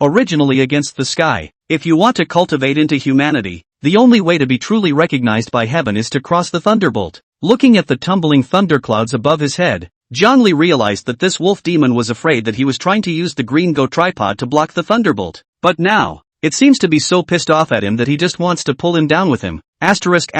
Originally against the sky. If you want to cultivate into humanity, the only way to be truly recognized by heaven is to cross the thunderbolt. Looking at the tumbling thunderclouds above his head, Zhongli realized that this wolf demon was afraid that he was trying to use the green go tripod to block the thunderbolt. But now, it seems to be so pissed off at him that he just wants to pull him down with him. Asterisk.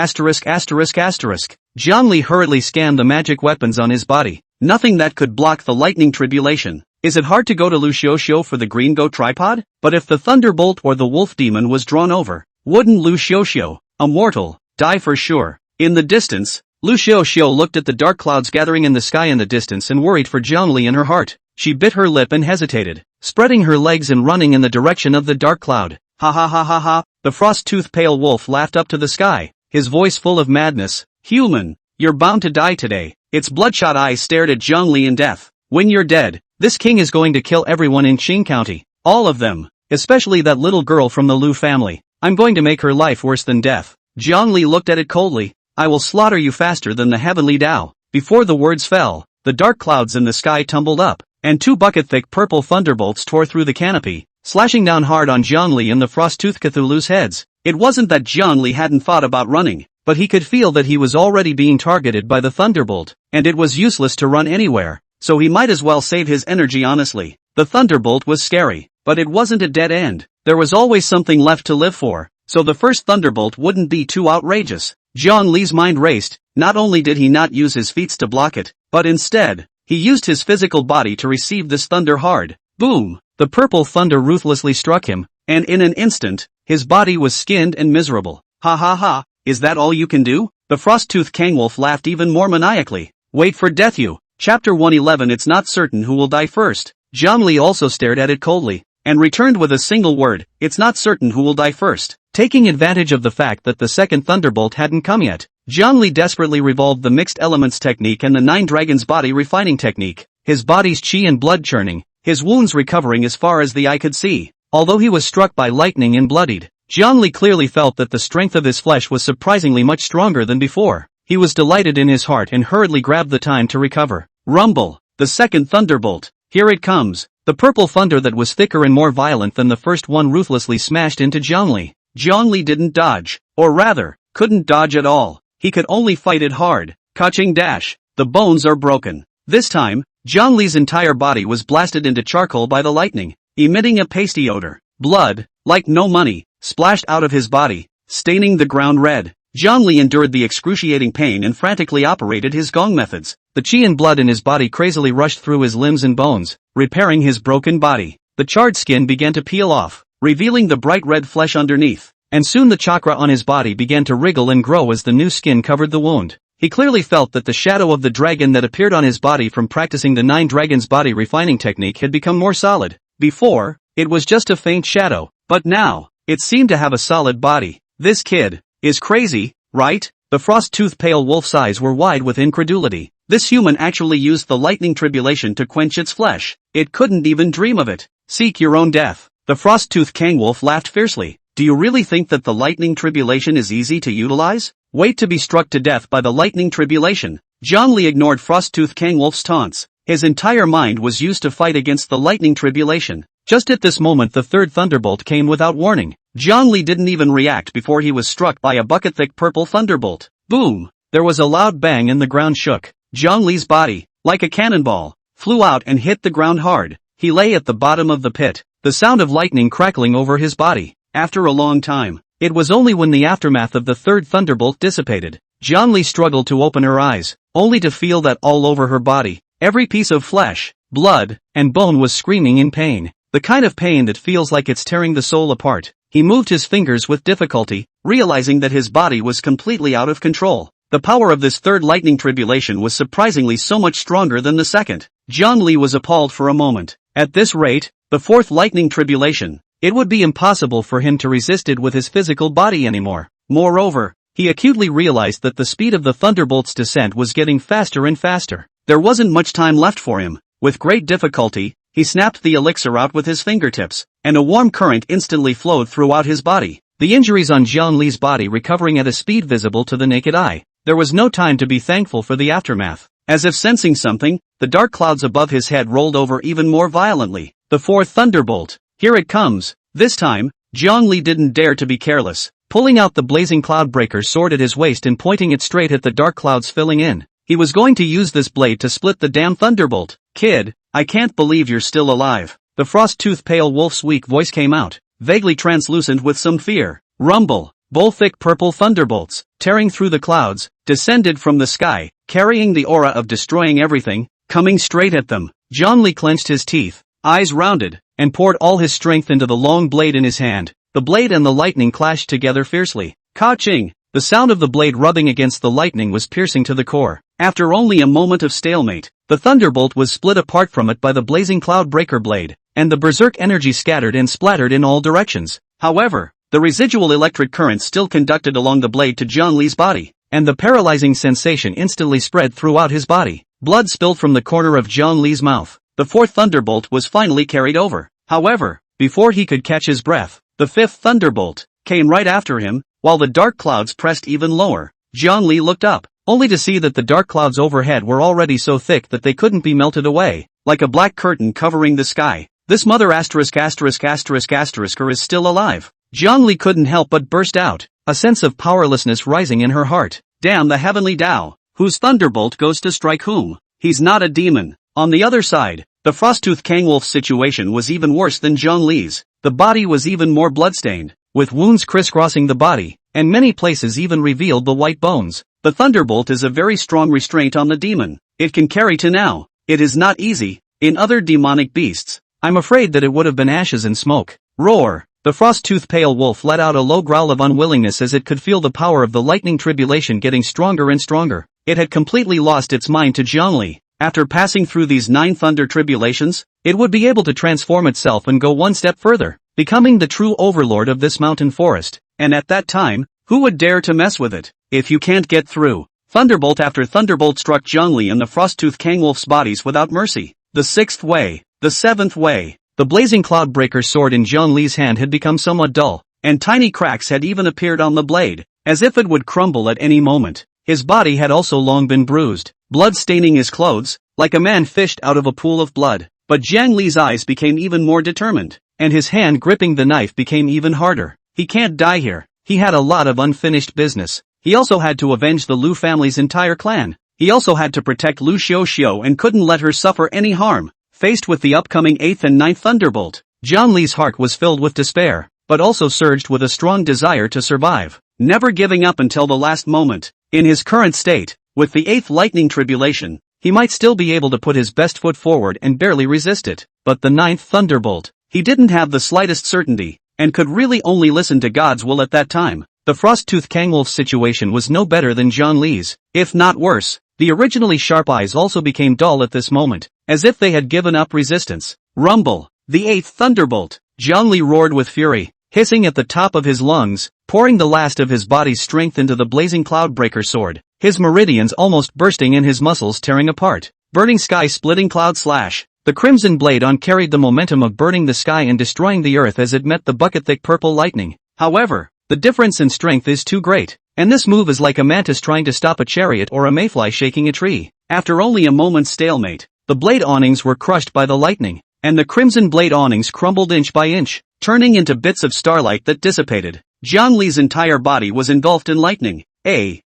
Zhongli hurriedly scanned the magic weapons on his body. Nothing that could block the lightning tribulation. Is it hard to go to Lu Xiuxiu for the green go tripod? But if the thunderbolt or the wolf demon was drawn over, wouldn't Lu Xiuxiu, a mortal, die for sure? In the distance, Lu Xiuxiu looked at the dark clouds gathering in the sky in the distance and worried for Zhongli in her heart. She bit her lip and hesitated, spreading her legs and running in the direction of the dark cloud. Ha ha ha ha ha! The frost-toothed pale wolf laughed up to the sky, his voice full of madness. Human, you're bound to die today. Its bloodshot eyes stared at Zhongli in death. When you're dead, this king is going to kill everyone in Qing County. All of them, especially that little girl from the Lu family. I'm going to make her life worse than death. Zhongli looked at it coldly. I will slaughter you faster than the heavenly Tao. Before the words fell, the dark clouds in the sky tumbled up, and two bucket-thick purple thunderbolts tore through the canopy, slashing down hard on Zhongli and the frost-toothed Cthulhu's heads. It wasn't that Zhongli hadn't thought about running, but he could feel that he was already being targeted by the thunderbolt, and it was useless to run anywhere, so he might as well save his energy honestly. The thunderbolt was scary, but it wasn't a dead end. There was always something left to live for, so the first thunderbolt wouldn't be too outrageous. Zhongli's mind raced. Not only did he not use his feet to block it, but instead, he used his physical body to receive this thunder hard. Boom! The purple thunder ruthlessly struck him, and in an instant, his body was skinned and miserable. Ha ha ha, is that all you can do? The frost-toothed kangwolf laughed even more maniacally. Wait for death you. Chapter 111. It's not certain who will die first. Zhongli also stared at it coldly, and returned with a single word, it's not certain who will die first. Taking advantage of the fact that the second thunderbolt hadn't come yet, Zhongli desperately revolved the mixed elements technique and the nine dragons body refining technique, his body's qi and blood churning, his wounds recovering as far as the eye could see. Although he was struck by lightning and bloodied, Zhongli clearly felt that the strength of his flesh was surprisingly much stronger than before. He was delighted in his heart and hurriedly grabbed the time to recover. Rumble! The second thunderbolt! Here it comes! The purple thunder that was thicker and more violent than the first one ruthlessly smashed into Zhongli. Zhongli didn't dodge, or rather, couldn't dodge at all. He could only fight it hard. Kaching dash! The bones are broken. This time, Jiang Li's entire body was blasted into charcoal by the lightning, emitting a pasty odor. Blood, like no money, splashed out of his body, staining the ground red. Jiang Li endured the excruciating pain and frantically operated his gong methods. The qi and blood in his body crazily rushed through his limbs and bones, repairing his broken body. The charred skin began to peel off, revealing the bright red flesh underneath, and soon the chakra on his body began to wriggle and grow as the new skin covered the wound. He clearly felt that the shadow of the dragon that appeared on his body from practicing the 9 dragons body refining technique had become more solid. Before, it was just a faint shadow, but now, it seemed to have a solid body. This kid is crazy, right? The frost-toothed pale wolf's eyes were wide with incredulity. This human actually used the lightning tribulation to quench its flesh. It couldn't even dream of it. Seek your own death. The frost-toothed Kangwolf laughed fiercely. Do you really think that the lightning tribulation is easy to utilize? Wait to be struck to death by the lightning tribulation. Jiang Li ignored frost-toothed Kangwolf's taunts. His entire mind was used to fight against the lightning tribulation. Just at this moment the third thunderbolt came without warning. Jiang Li didn't even react before he was struck by a bucket-thick purple thunderbolt. Boom! There was a loud bang and the ground shook. Jiang Li's body, like a cannonball, flew out and hit the ground hard. He lay at the bottom of the pit, the sound of lightning crackling over his body. After a long time, it was only when the aftermath of the third thunderbolt dissipated, Jiang Li struggled to open her eyes, only to feel that all over her body, every piece of flesh, blood, and bone was screaming in pain. The kind of pain that feels like it's tearing the soul apart. He moved his fingers with difficulty, realizing that his body was completely out of control. The power of this third lightning tribulation was surprisingly so much stronger than the second. Jiang Li was appalled for a moment. At this rate, the fourth lightning tribulation, it would be impossible for him to resist it with his physical body anymore. Moreover, he acutely realized that the speed of the thunderbolt's descent was getting faster and faster. There wasn't much time left for him. With great difficulty, he snapped the elixir out with his fingertips, and a warm current instantly flowed throughout his body. The injuries on Jiang Li's body recovering at a speed visible to the naked eye. There was no time to be thankful for the aftermath. As if sensing something, the dark clouds above his head rolled over even more violently. The fourth thunderbolt. Here it comes. This time, Jiang Li didn't dare to be careless. Pulling out the blazing cloudbreaker sword at his waist and pointing it straight at the dark clouds filling in. He was going to use this blade to split the damn thunderbolt. Kid, I can't believe you're still alive. The frost-toothed pale wolf's weak voice came out, vaguely translucent with some fear. Rumble. Thick purple thunderbolts, tearing through the clouds, descended from the sky, carrying the aura of destroying everything, coming straight at them. Jiang Li clenched his teeth, eyes rounded, and poured all his strength into the long blade in his hand. The blade and the lightning clashed together fiercely. Ka-ching! The sound of the blade rubbing against the lightning was piercing to the core. After only a moment of stalemate, the thunderbolt was split apart from it by the blazing cloudbreaker blade, and the berserk energy scattered and splattered in all directions. However, the residual electric current still conducted along the blade to Jiang Li's body, and the paralyzing sensation instantly spread throughout his body. Blood spilled from the corner of Jiang Li's mouth. The fourth thunderbolt was finally carried over. However, before he could catch his breath, the fifth thunderbolt came right after him, while the dark clouds pressed even lower. Jiang Li looked up, only to see that the dark clouds overhead were already so thick that they couldn't be melted away, like a black curtain covering the sky. This mother asterisk is still alive. Jiang Li couldn't help but burst out, a sense of powerlessness rising in her heart. Damn the heavenly Tao, whose thunderbolt goes to strike whom? He's not a demon. On the other side, the frost-toothed Kangwolf's situation was even worse than Jiang Li's. The body was even more bloodstained, with wounds crisscrossing the body, and many places even revealed the white bones. The thunderbolt is a very strong restraint on the demon. It can carry to now. It is not easy. In other demonic beasts, I'm afraid that it would have been ashes and smoke. Roar! The frost-toothed pale wolf let out a low growl of unwillingness as it could feel the power of the lightning tribulation getting stronger and stronger. It had completely lost its mind to Jiang Li. After passing through these 9 thunder tribulations, it would be able to transform itself and go one step further, becoming the true overlord of this mountain forest. And at that time, who would dare to mess with it? If you can't get through. Thunderbolt after thunderbolt struck Jiang Li and the frost-toothed Kangwolf's bodies without mercy. The 6th way. The 7th way. The blazing cloudbreaker sword in Jiang Li's hand had become somewhat dull, and tiny cracks had even appeared on the blade, as if it would crumble at any moment. His body had also long been bruised, blood staining his clothes, like a man fished out of a pool of blood. But Jiang Li's eyes became even more determined, and his hand gripping the knife became even harder. He can't die here. He had a lot of unfinished business. He also had to avenge the Lu family's entire clan. he also had to protect Lu Xiaoxiao and couldn't let her suffer any harm. Faced with the upcoming 8th and 9th thunderbolt, Zhang Li's heart was filled with despair, but also surged with a strong desire to survive, never giving up until the last moment. In his current state, with the 8th lightning tribulation, he might still be able to put his best foot forward and barely resist it, but the 9th thunderbolt, he didn't have the slightest certainty, and could really only listen to God's will at that time. The Frosttooth Kangwolf's situation was no better than Zhang Li's, if not worse. The originally sharp eyes also became dull at this moment, as if they had given up resistance. Rumble! The 8th thunderbolt! Zhang Li roared with fury, hissing at the top of his lungs, pouring the last of his body's strength into the blazing Cloudbreaker sword, his meridians almost bursting and his muscles tearing apart. Burning sky splitting cloud slash. The crimson blade on carried the momentum of burning the sky and destroying the earth as it met the bucket-thick purple lightning. However, the difference in strength is too great, and this move is like a mantis trying to stop a chariot or a mayfly shaking a tree. After only a moment's stalemate, the blade awnings were crushed by the lightning, and the crimson blade awnings crumbled inch by inch, turning into bits of starlight that dissipated. Zhang Li's entire body was engulfed in lightning.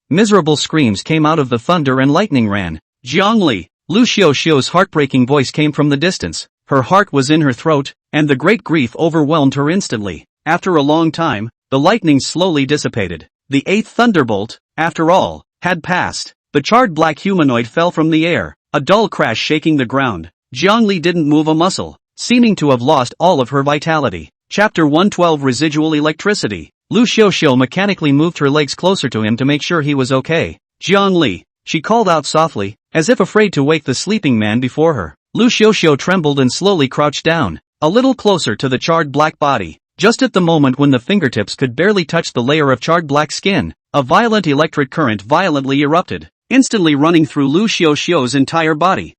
Miserable screams came out of the thunder and lightning ran. Zhang Li! Lu Xiaoxiao's heartbreaking voice came from the distance. Her heart was in her throat, and the great grief overwhelmed her instantly. After a long time, the lightning slowly dissipated. The 8th thunderbolt, after all, had passed. The charred black humanoid fell from the air, a dull crash shaking the ground. Zhang Li didn't move a muscle, seeming to have lost all of her vitality. Chapter 112 Residual Electricity. Lu Xiaoxiao mechanically moved her legs closer to him to make sure he was okay. Zhang Li, she called out softly, as if afraid to wake the sleeping man before her. Lu Xiaoxiao trembled and slowly crouched down, a little closer to the charred black body. Just at the moment when the fingertips could barely touch the layer of charred black skin, a violent electric current violently erupted, instantly running through Lu Xiaoxiao's entire body.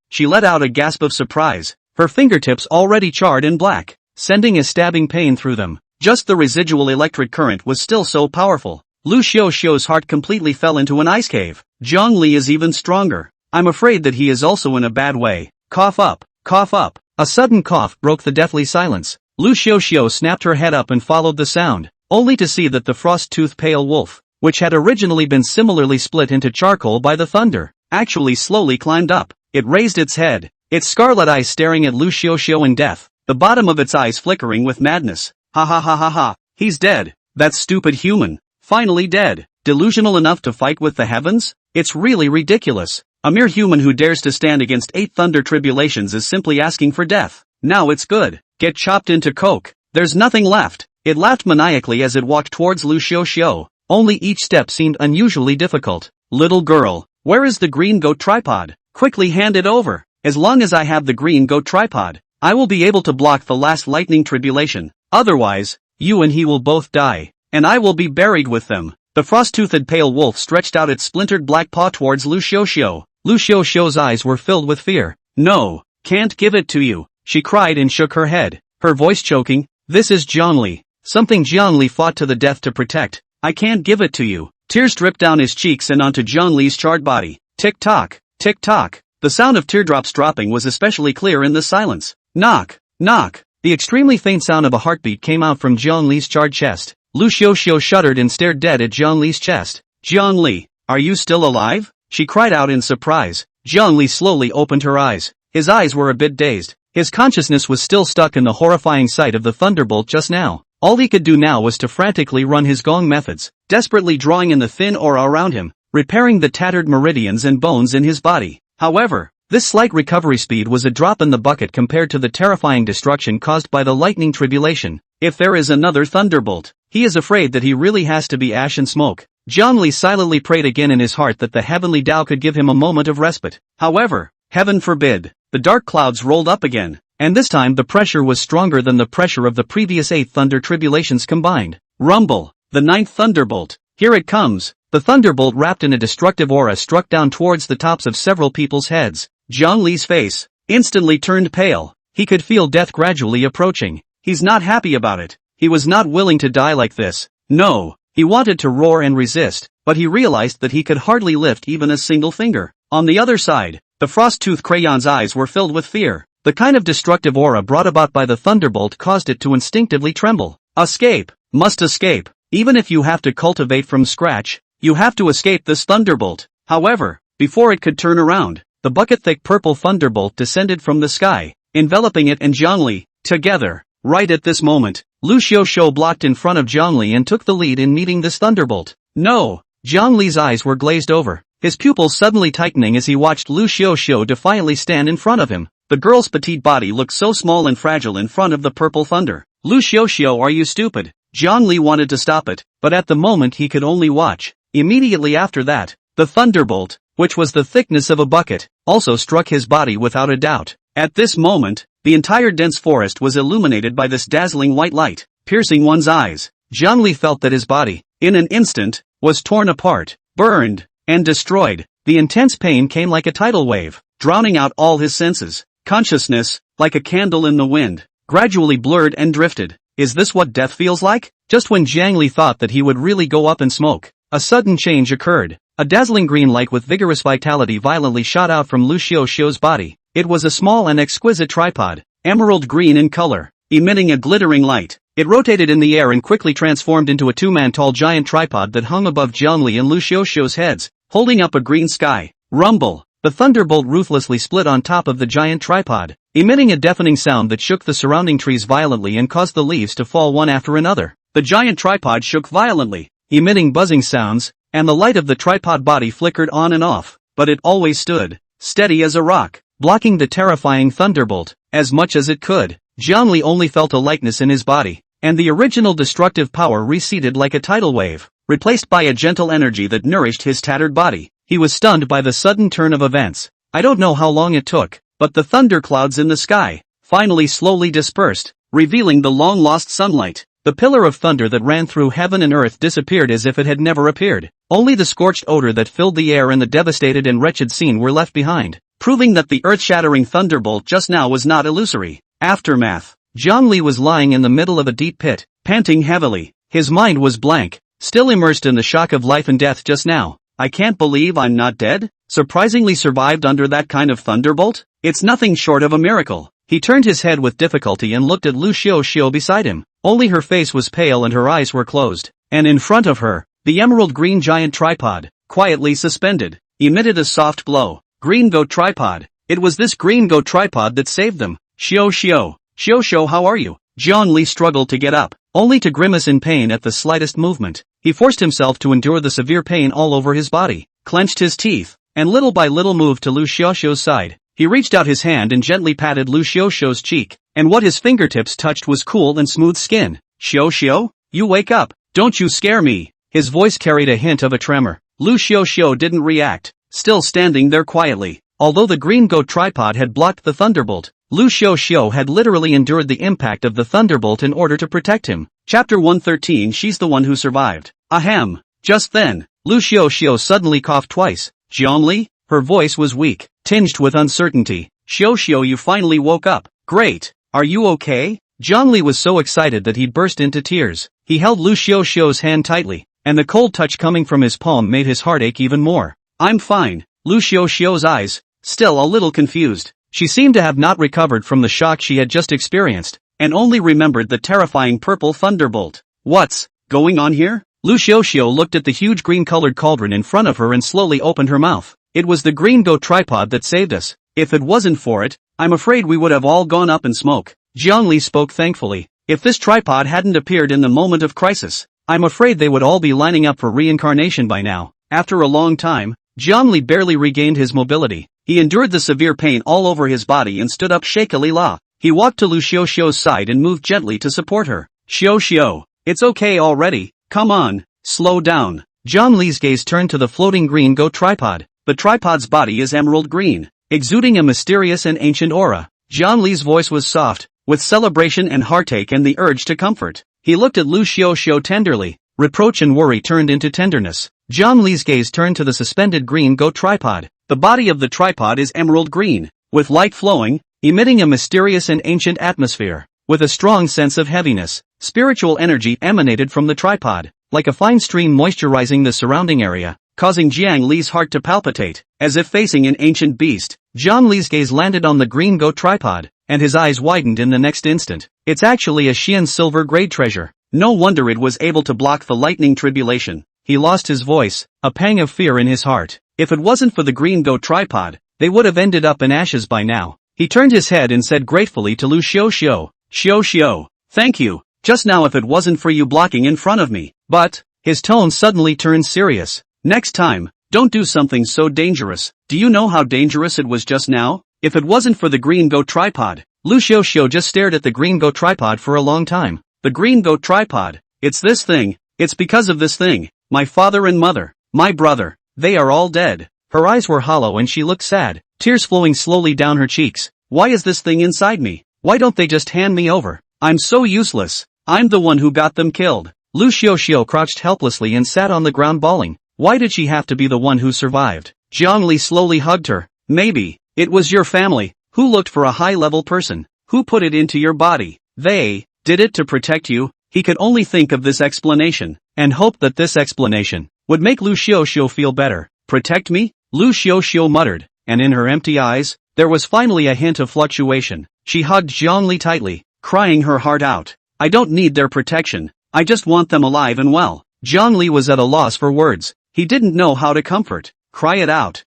She let out a gasp of surprise, her fingertips already charred and black, sending a stabbing pain through them. Just the residual electric current was still so powerful. Lu Xiaoxiao's heart completely fell into an ice cave. Zhang Li is even stronger. I'm afraid that he is also in a bad way. Cough up, cough up. A sudden cough broke the deathly silence. Lu Xiaoxiao snapped her head up and followed the sound, only to see that the frost-toothed pale wolf, which had originally been similarly split into charcoal by the thunder, actually slowly climbed up. It raised its head, its scarlet eyes staring at Lu Xiaoxiao in death, the bottom of its eyes flickering with madness. Ha ha ha ha ha, he's dead. That stupid human, finally dead. Delusional enough to fight with the heavens? It's really ridiculous. A mere human who dares to stand against 8 thunder tribulations is simply asking for death. Now it's good. Get chopped into coke. There's nothing left. It laughed maniacally as it walked towards Lu Xiaoxiao. Only each step seemed unusually difficult. Little girl, where is the green goat tripod? Quickly hand it over. As long as I have the green goat tripod, I will be able to block the last lightning tribulation. Otherwise, you and he will both die, and I will be buried with them. The frost-toothed pale wolf stretched out its splintered black paw towards Lu Xiaoxiao. Lu Xiaoxiao's eyes were filled with fear. No, can't give it to you, she cried and shook her head, her voice choking. This is Zhang Li, something Zhang Li fought to the death to protect. I can't give it to you. Tears dripped down his cheeks and onto Zhang Li's charred body. Tick-tock, tick-tock. The sound of teardrops dropping was especially clear in the silence. Knock, knock. The extremely faint sound of a heartbeat came out from Zhang Li's charred chest. Lu Xiaoxiao shuddered and stared dead at Zhang Li's chest. Zhang Li, are you still alive? She cried out in surprise. Zhang Li slowly opened her eyes. His eyes were a bit dazed. His consciousness was still stuck in the horrifying sight of the thunderbolt just now. All he could do now was to frantically run his gong methods, desperately drawing in the thin aura around him, repairing the tattered meridians and bones in his body. However, this slight recovery speed was a drop in the bucket compared to the terrifying destruction caused by the lightning tribulation. If there is another thunderbolt, he is afraid that he really has to be ash and smoke. Zhang Li silently prayed again in his heart that the heavenly Tao could give him a moment of respite. However, heaven forbid, the dark clouds rolled up again, and this time the pressure was stronger than the pressure of the previous 8 thunder tribulations combined. Rumble, the 9th thunderbolt. Here it comes. The thunderbolt wrapped in a destructive aura struck down towards the tops of several people's heads. Zhang Li's face instantly turned pale. He could feel death gradually approaching. He's not happy about it. He was not willing to die like this. No, he wanted to roar and resist, but he realized that he could hardly lift even a single finger. On the other side, the frost-toothed crayon's eyes were filled with fear. The kind of destructive aura brought about by the thunderbolt caused it to instinctively tremble. Escape! Must escape! Even if you have to cultivate from scratch, you have to escape this thunderbolt. However, Before it could turn around, the bucket-thick purple thunderbolt descended from the sky, enveloping it and Zhongli, together. Right at this moment, Lu Xiaoxiu blocked in front of Zhongli and took the lead in meeting this thunderbolt. No! Zhongli's eyes were glazed over, his pupils suddenly tightening as he watched Lu Xiaoxiu defiantly stand in front of him. The girl's petite body looked so small and fragile in front of the purple thunder. Lu Xiaoxiu, are you stupid? Zhongli wanted to stop it, but at the moment he could only watch. Immediately after that, the thunderbolt, which was the thickness of a bucket, also struck his body without a doubt. At this moment, the entire dense forest was illuminated by this dazzling white light, piercing one's eyes. Zhongli felt that his body, in an instant, was torn apart, burned, and destroyed. The intense pain came like a tidal wave, drowning out all his senses. Consciousness, like a candle in the wind, gradually blurred and drifted. Is this what death feels like? Just when Zhongli thought that he would really go up in smoke, a sudden change occurred. A dazzling green light with vigorous vitality violently shot out from Lu Xiaoxiu's body. It was a small and exquisite tripod, emerald green in color, emitting a glittering light. It rotated in the air and quickly transformed into a two-man-tall giant tripod that hung above Zhongli and Lu Xiaoxiu's heads, holding up a green sky. Rumble! The thunderbolt ruthlessly split on top of the giant tripod, emitting a deafening sound that shook the surrounding trees violently and caused the leaves to fall one after another. The giant tripod shook violently, emitting buzzing sounds, and the light of the tripod body flickered on and off, but it always stood, steady as a rock, blocking the terrifying thunderbolt, as much as it could. Zhongli only felt a lightness in his body, and the original destructive power receded like a tidal wave, replaced by a gentle energy that nourished his tattered body. He was stunned by the sudden turn of events. I don't know how long it took, but the thunderclouds in the sky finally slowly dispersed, revealing the long-lost sunlight. The pillar of thunder that ran through heaven and earth disappeared as if it had never appeared. Only the scorched odor that filled the air and the devastated and wretched scene were left behind, proving that the earth-shattering thunderbolt just now was not illusory. Aftermath. Zhongli was lying in the middle of a deep pit, panting heavily. His mind was blank, still immersed in the shock of life and death just now. I can't believe I'm not dead? Surprisingly survived under that kind of thunderbolt? It's nothing short of a miracle. He turned his head with difficulty and looked at Lu Xiaoxiu beside him. Only her face was pale and her eyes were closed. And in front of her, the emerald green giant tripod, quietly suspended, emitted a soft glow. Green goat tripod. It was this green goat tripod that saved them. Xiaoxiu, how are you? Zhongli struggled to get up, only to grimace in pain at the slightest movement. He forced himself to endure the severe pain all over his body, clenched his teeth, and little by little moved to Lu Xiaoxiu's side. He reached out his hand and gently patted Lu Xiaoxiu's cheek, and what his fingertips touched was cool and smooth skin. Xiaoxiu, you wake up, don't you scare me. His voice carried a hint of a tremor. Lu Xiaoxiu didn't react, still standing there quietly. Although the green goat tripod had blocked the thunderbolt, Lu Xiaoxiu had literally endured the impact of the thunderbolt in order to protect him. Chapter 113. She's the one who survived. Ahem. Just then, Lu Xiaoxiu suddenly coughed twice. Zhongli? Her voice was weak, tinged with uncertainty. Xiaoxiu, you finally woke up. Great. Are you okay? Zhongli was so excited that he burst into tears. He held Lu Xiaoxiu's hand tightly, and the cold touch coming from his palm made his heart ache even more. I'm fine. Lu Xiaoxiu's eyes, still a little confused. She seemed to have not recovered from the shock she had just experienced, and only remembered the terrifying purple thunderbolt. What's going on here? Lu Xiaoxiu looked at the huge green-colored cauldron in front of her and slowly opened her mouth. It was the green goat tripod that saved us. If it wasn't for it, I'm afraid we would have all gone up in smoke. Zhongli spoke thankfully. If this tripod hadn't appeared in the moment of crisis, I'm afraid they would all be lining up for reincarnation by now. After a long time, Zhongli barely regained his mobility. He endured the severe pain all over his body and stood up shakily. He walked to Lu Xiaoxiu's side and moved gently to support her. Xiaoxiu, it's okay already, come on, slow down. Zhongli's gaze turned to the floating green goat tripod. The tripod's body is emerald green, exuding a mysterious and ancient aura. Zhongli's voice was soft, with celebration and heartache and the urge to comfort. He looked at Lu Xiaoxiu tenderly. Reproach and worry turned into tenderness. Zhongli's gaze turned to the suspended green goat tripod. The body of the tripod is emerald green, with light flowing, emitting a mysterious and ancient atmosphere. With a strong sense of heaviness, spiritual energy emanated from the tripod, like a fine stream moisturizing the surrounding area, causing Jiang Li's heart to palpitate, as if facing an ancient beast. Zhongli's gaze landed on the green goat tripod, and his eyes widened in the next instant. It's actually a Xian silver grade treasure. No wonder it was able to block the lightning tribulation. He lost his voice, a pang of fear in his heart. If it wasn't for the green goat tripod, they would have ended up in ashes by now. He turned his head and said gratefully to Lu Xiao, Xiao, thank you, just now if it wasn't for you blocking in front of me. But, his tone suddenly turned serious. Next time, don't do something so dangerous. Do you know how dangerous it was just now? If it wasn't for the green goat tripod. Lu Xiao just stared at the green goat tripod for a long time. The green goat tripod. It's this thing. It's because of this thing. My father and mother. My brother. They are all dead. Her eyes were hollow and she looked sad, tears flowing slowly down her cheeks. Why is this thing inside me? Why don't they just hand me over? I'm so useless. I'm the one who got them killed. Lu Xiao crouched helplessly and sat on the ground bawling. Why did she have to be the one who survived? Zhongli slowly hugged her. Maybe it was your family, who looked for a high-level person, who put it into your body. They did it to protect you. He could only think of this explanation, and hope that this explanation would make Lu Xiao feel better. Protect me? Lu Xiao muttered, and in her empty eyes, there was finally a hint of fluctuation. She hugged Zhongli tightly, crying her heart out. I don't need their protection. I just want them alive and well. Zhongli was at a loss for words. He didn't know how to comfort. Cry it out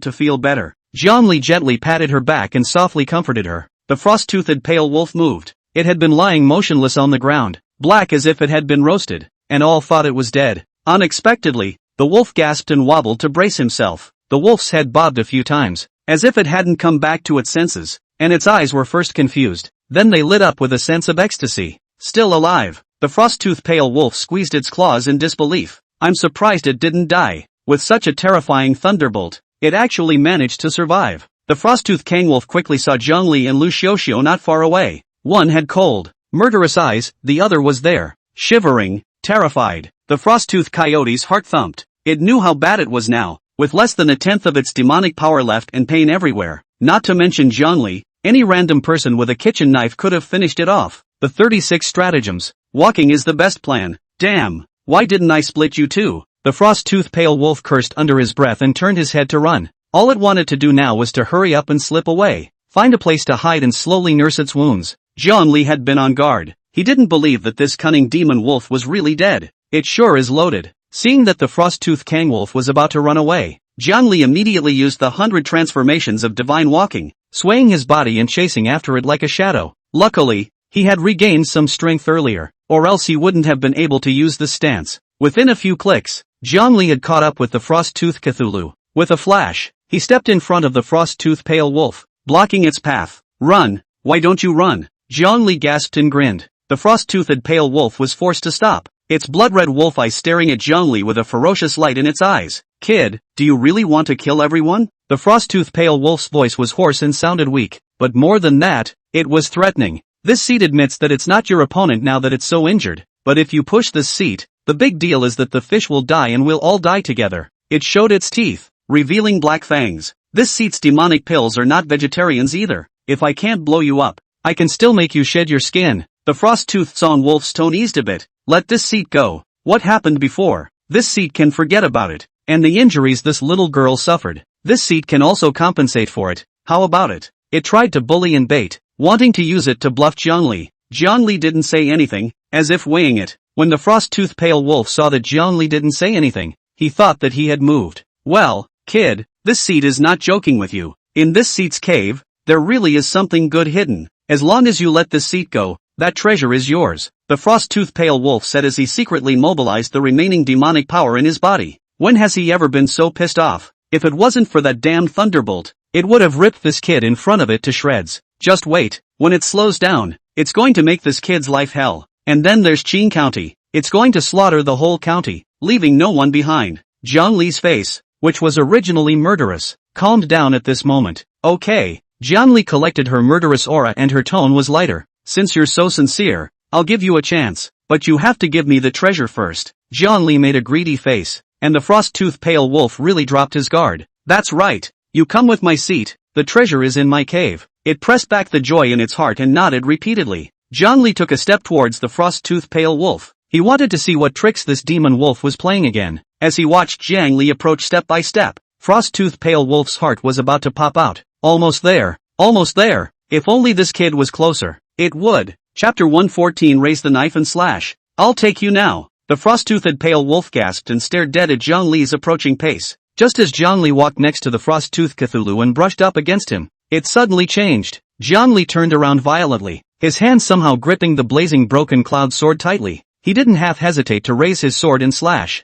to feel better. Zhongli gently patted her back and softly comforted her. The frost-toothed pale wolf moved. It had been lying motionless on the ground, black as if it had been roasted, and all thought it was dead. Unexpectedly, the wolf gasped and wobbled to brace himself. The wolf's head bobbed a few times, as if it hadn't come back to its senses, and its eyes were first confused, then they lit up with a sense of ecstasy. Still alive, the frost-toothed pale wolf squeezed its claws in disbelief. I'm surprised it didn't die. With such a terrifying thunderbolt, it actually managed to survive. The frost-toothed kangwolf quickly saw Zhongli and Lu Xiao not far away. One had cold, murderous eyes, the other was there, shivering, terrified. The frost-toothed coyote's heart thumped. It knew how bad it was now, with less than a tenth of its demonic power left and pain everywhere. Not to mention Zhongli, any random person with a kitchen knife could have finished it off. The 36 stratagems. Walking is the best plan. Damn, why didn't I split you too? The frost-toothed pale wolf cursed under his breath and turned his head to run. All it wanted to do now was to hurry up and slip away, find a place to hide and slowly nurse its wounds. Zhongli had been on guard. He didn't believe that this cunning demon wolf was really dead. It sure is loaded. Seeing that the frost-toothed kangwolf was about to run away, Zhongli immediately used the 100 transformations of divine walking, swaying his body and chasing after it like a shadow. Luckily, he had regained some strength earlier, or else he wouldn't have been able to use this stance. Within a few clicks, Zhongli had caught up with the frost-toothed Cthulhu. With a flash, he stepped in front of the frost-toothed pale wolf, blocking its path. Run! Why don't you run? Zhongli gasped and grinned. The frost-toothed pale wolf was forced to stop, its blood-red wolf eyes staring at Zhongli with a ferocious light in its eyes. Kid, do you really want to kill everyone? The frost-toothed pale wolf's voice was hoarse and sounded weak, but more than that, it was threatening. This seat admits that it's not your opponent now that it's so injured, but if you push this seat, the big deal is that the fish will die and we'll all die together. It showed its teeth, revealing black fangs. This seat's demonic pills are not vegetarians either. If I can't blow you up, I can still make you shed your skin. The frost-toothed song wolf's tone eased a bit. Let this seat go. What happened before? This seat can forget about it. And the injuries this little girl suffered. This seat can also compensate for it. How about it? It tried to bully and bait, wanting to use it to bluff Zhongli. Zhongli didn't say anything, as if weighing it. When the frost-toothed pale wolf saw that Zhongli didn't say anything, he thought that he had moved. Well, kid, this seat is not joking with you. In this seat's cave, there really is something good hidden. As long as you let this seat go, that treasure is yours. The frost-toothed pale wolf said as he secretly mobilized the remaining demonic power in his body. When has he ever been so pissed off? If it wasn't for that damned thunderbolt, it would have ripped this kid in front of it to shreds. Just wait, when it slows down, it's going to make this kid's life hell. And then there's Qing County. It's going to slaughter the whole county, leaving no one behind. Zhongli's face, which was originally murderous, calmed down at this moment. Okay. Zhongli collected her murderous aura and her tone was lighter. Since you're so sincere, I'll give you a chance, but you have to give me the treasure first. Zhongli made a greedy face, and the frost-toothed pale wolf really dropped his guard. That's right. You come with my seat. The treasure is in my cave. It pressed back the joy in its heart and nodded repeatedly. Zhongli took a step towards the frost-toothed pale wolf. He wanted to see what tricks this demon wolf was playing again. As he watched Zhongli approach step by step, frost-toothed pale wolf's heart was about to pop out. Almost there. Almost there. If only this kid was closer. It would. Chapter 114. Raise the knife and slash. I'll take you now. The frost-toothed pale wolf gasped and stared dead at Zhongli's approaching pace. Just as Zhongli walked next to the frost-toothed Cthulhu and brushed up against him, it suddenly changed. Zhongli turned around violently, his hand somehow gripping the blazing broken cloud sword tightly. He didn't half hesitate to raise his sword and slash.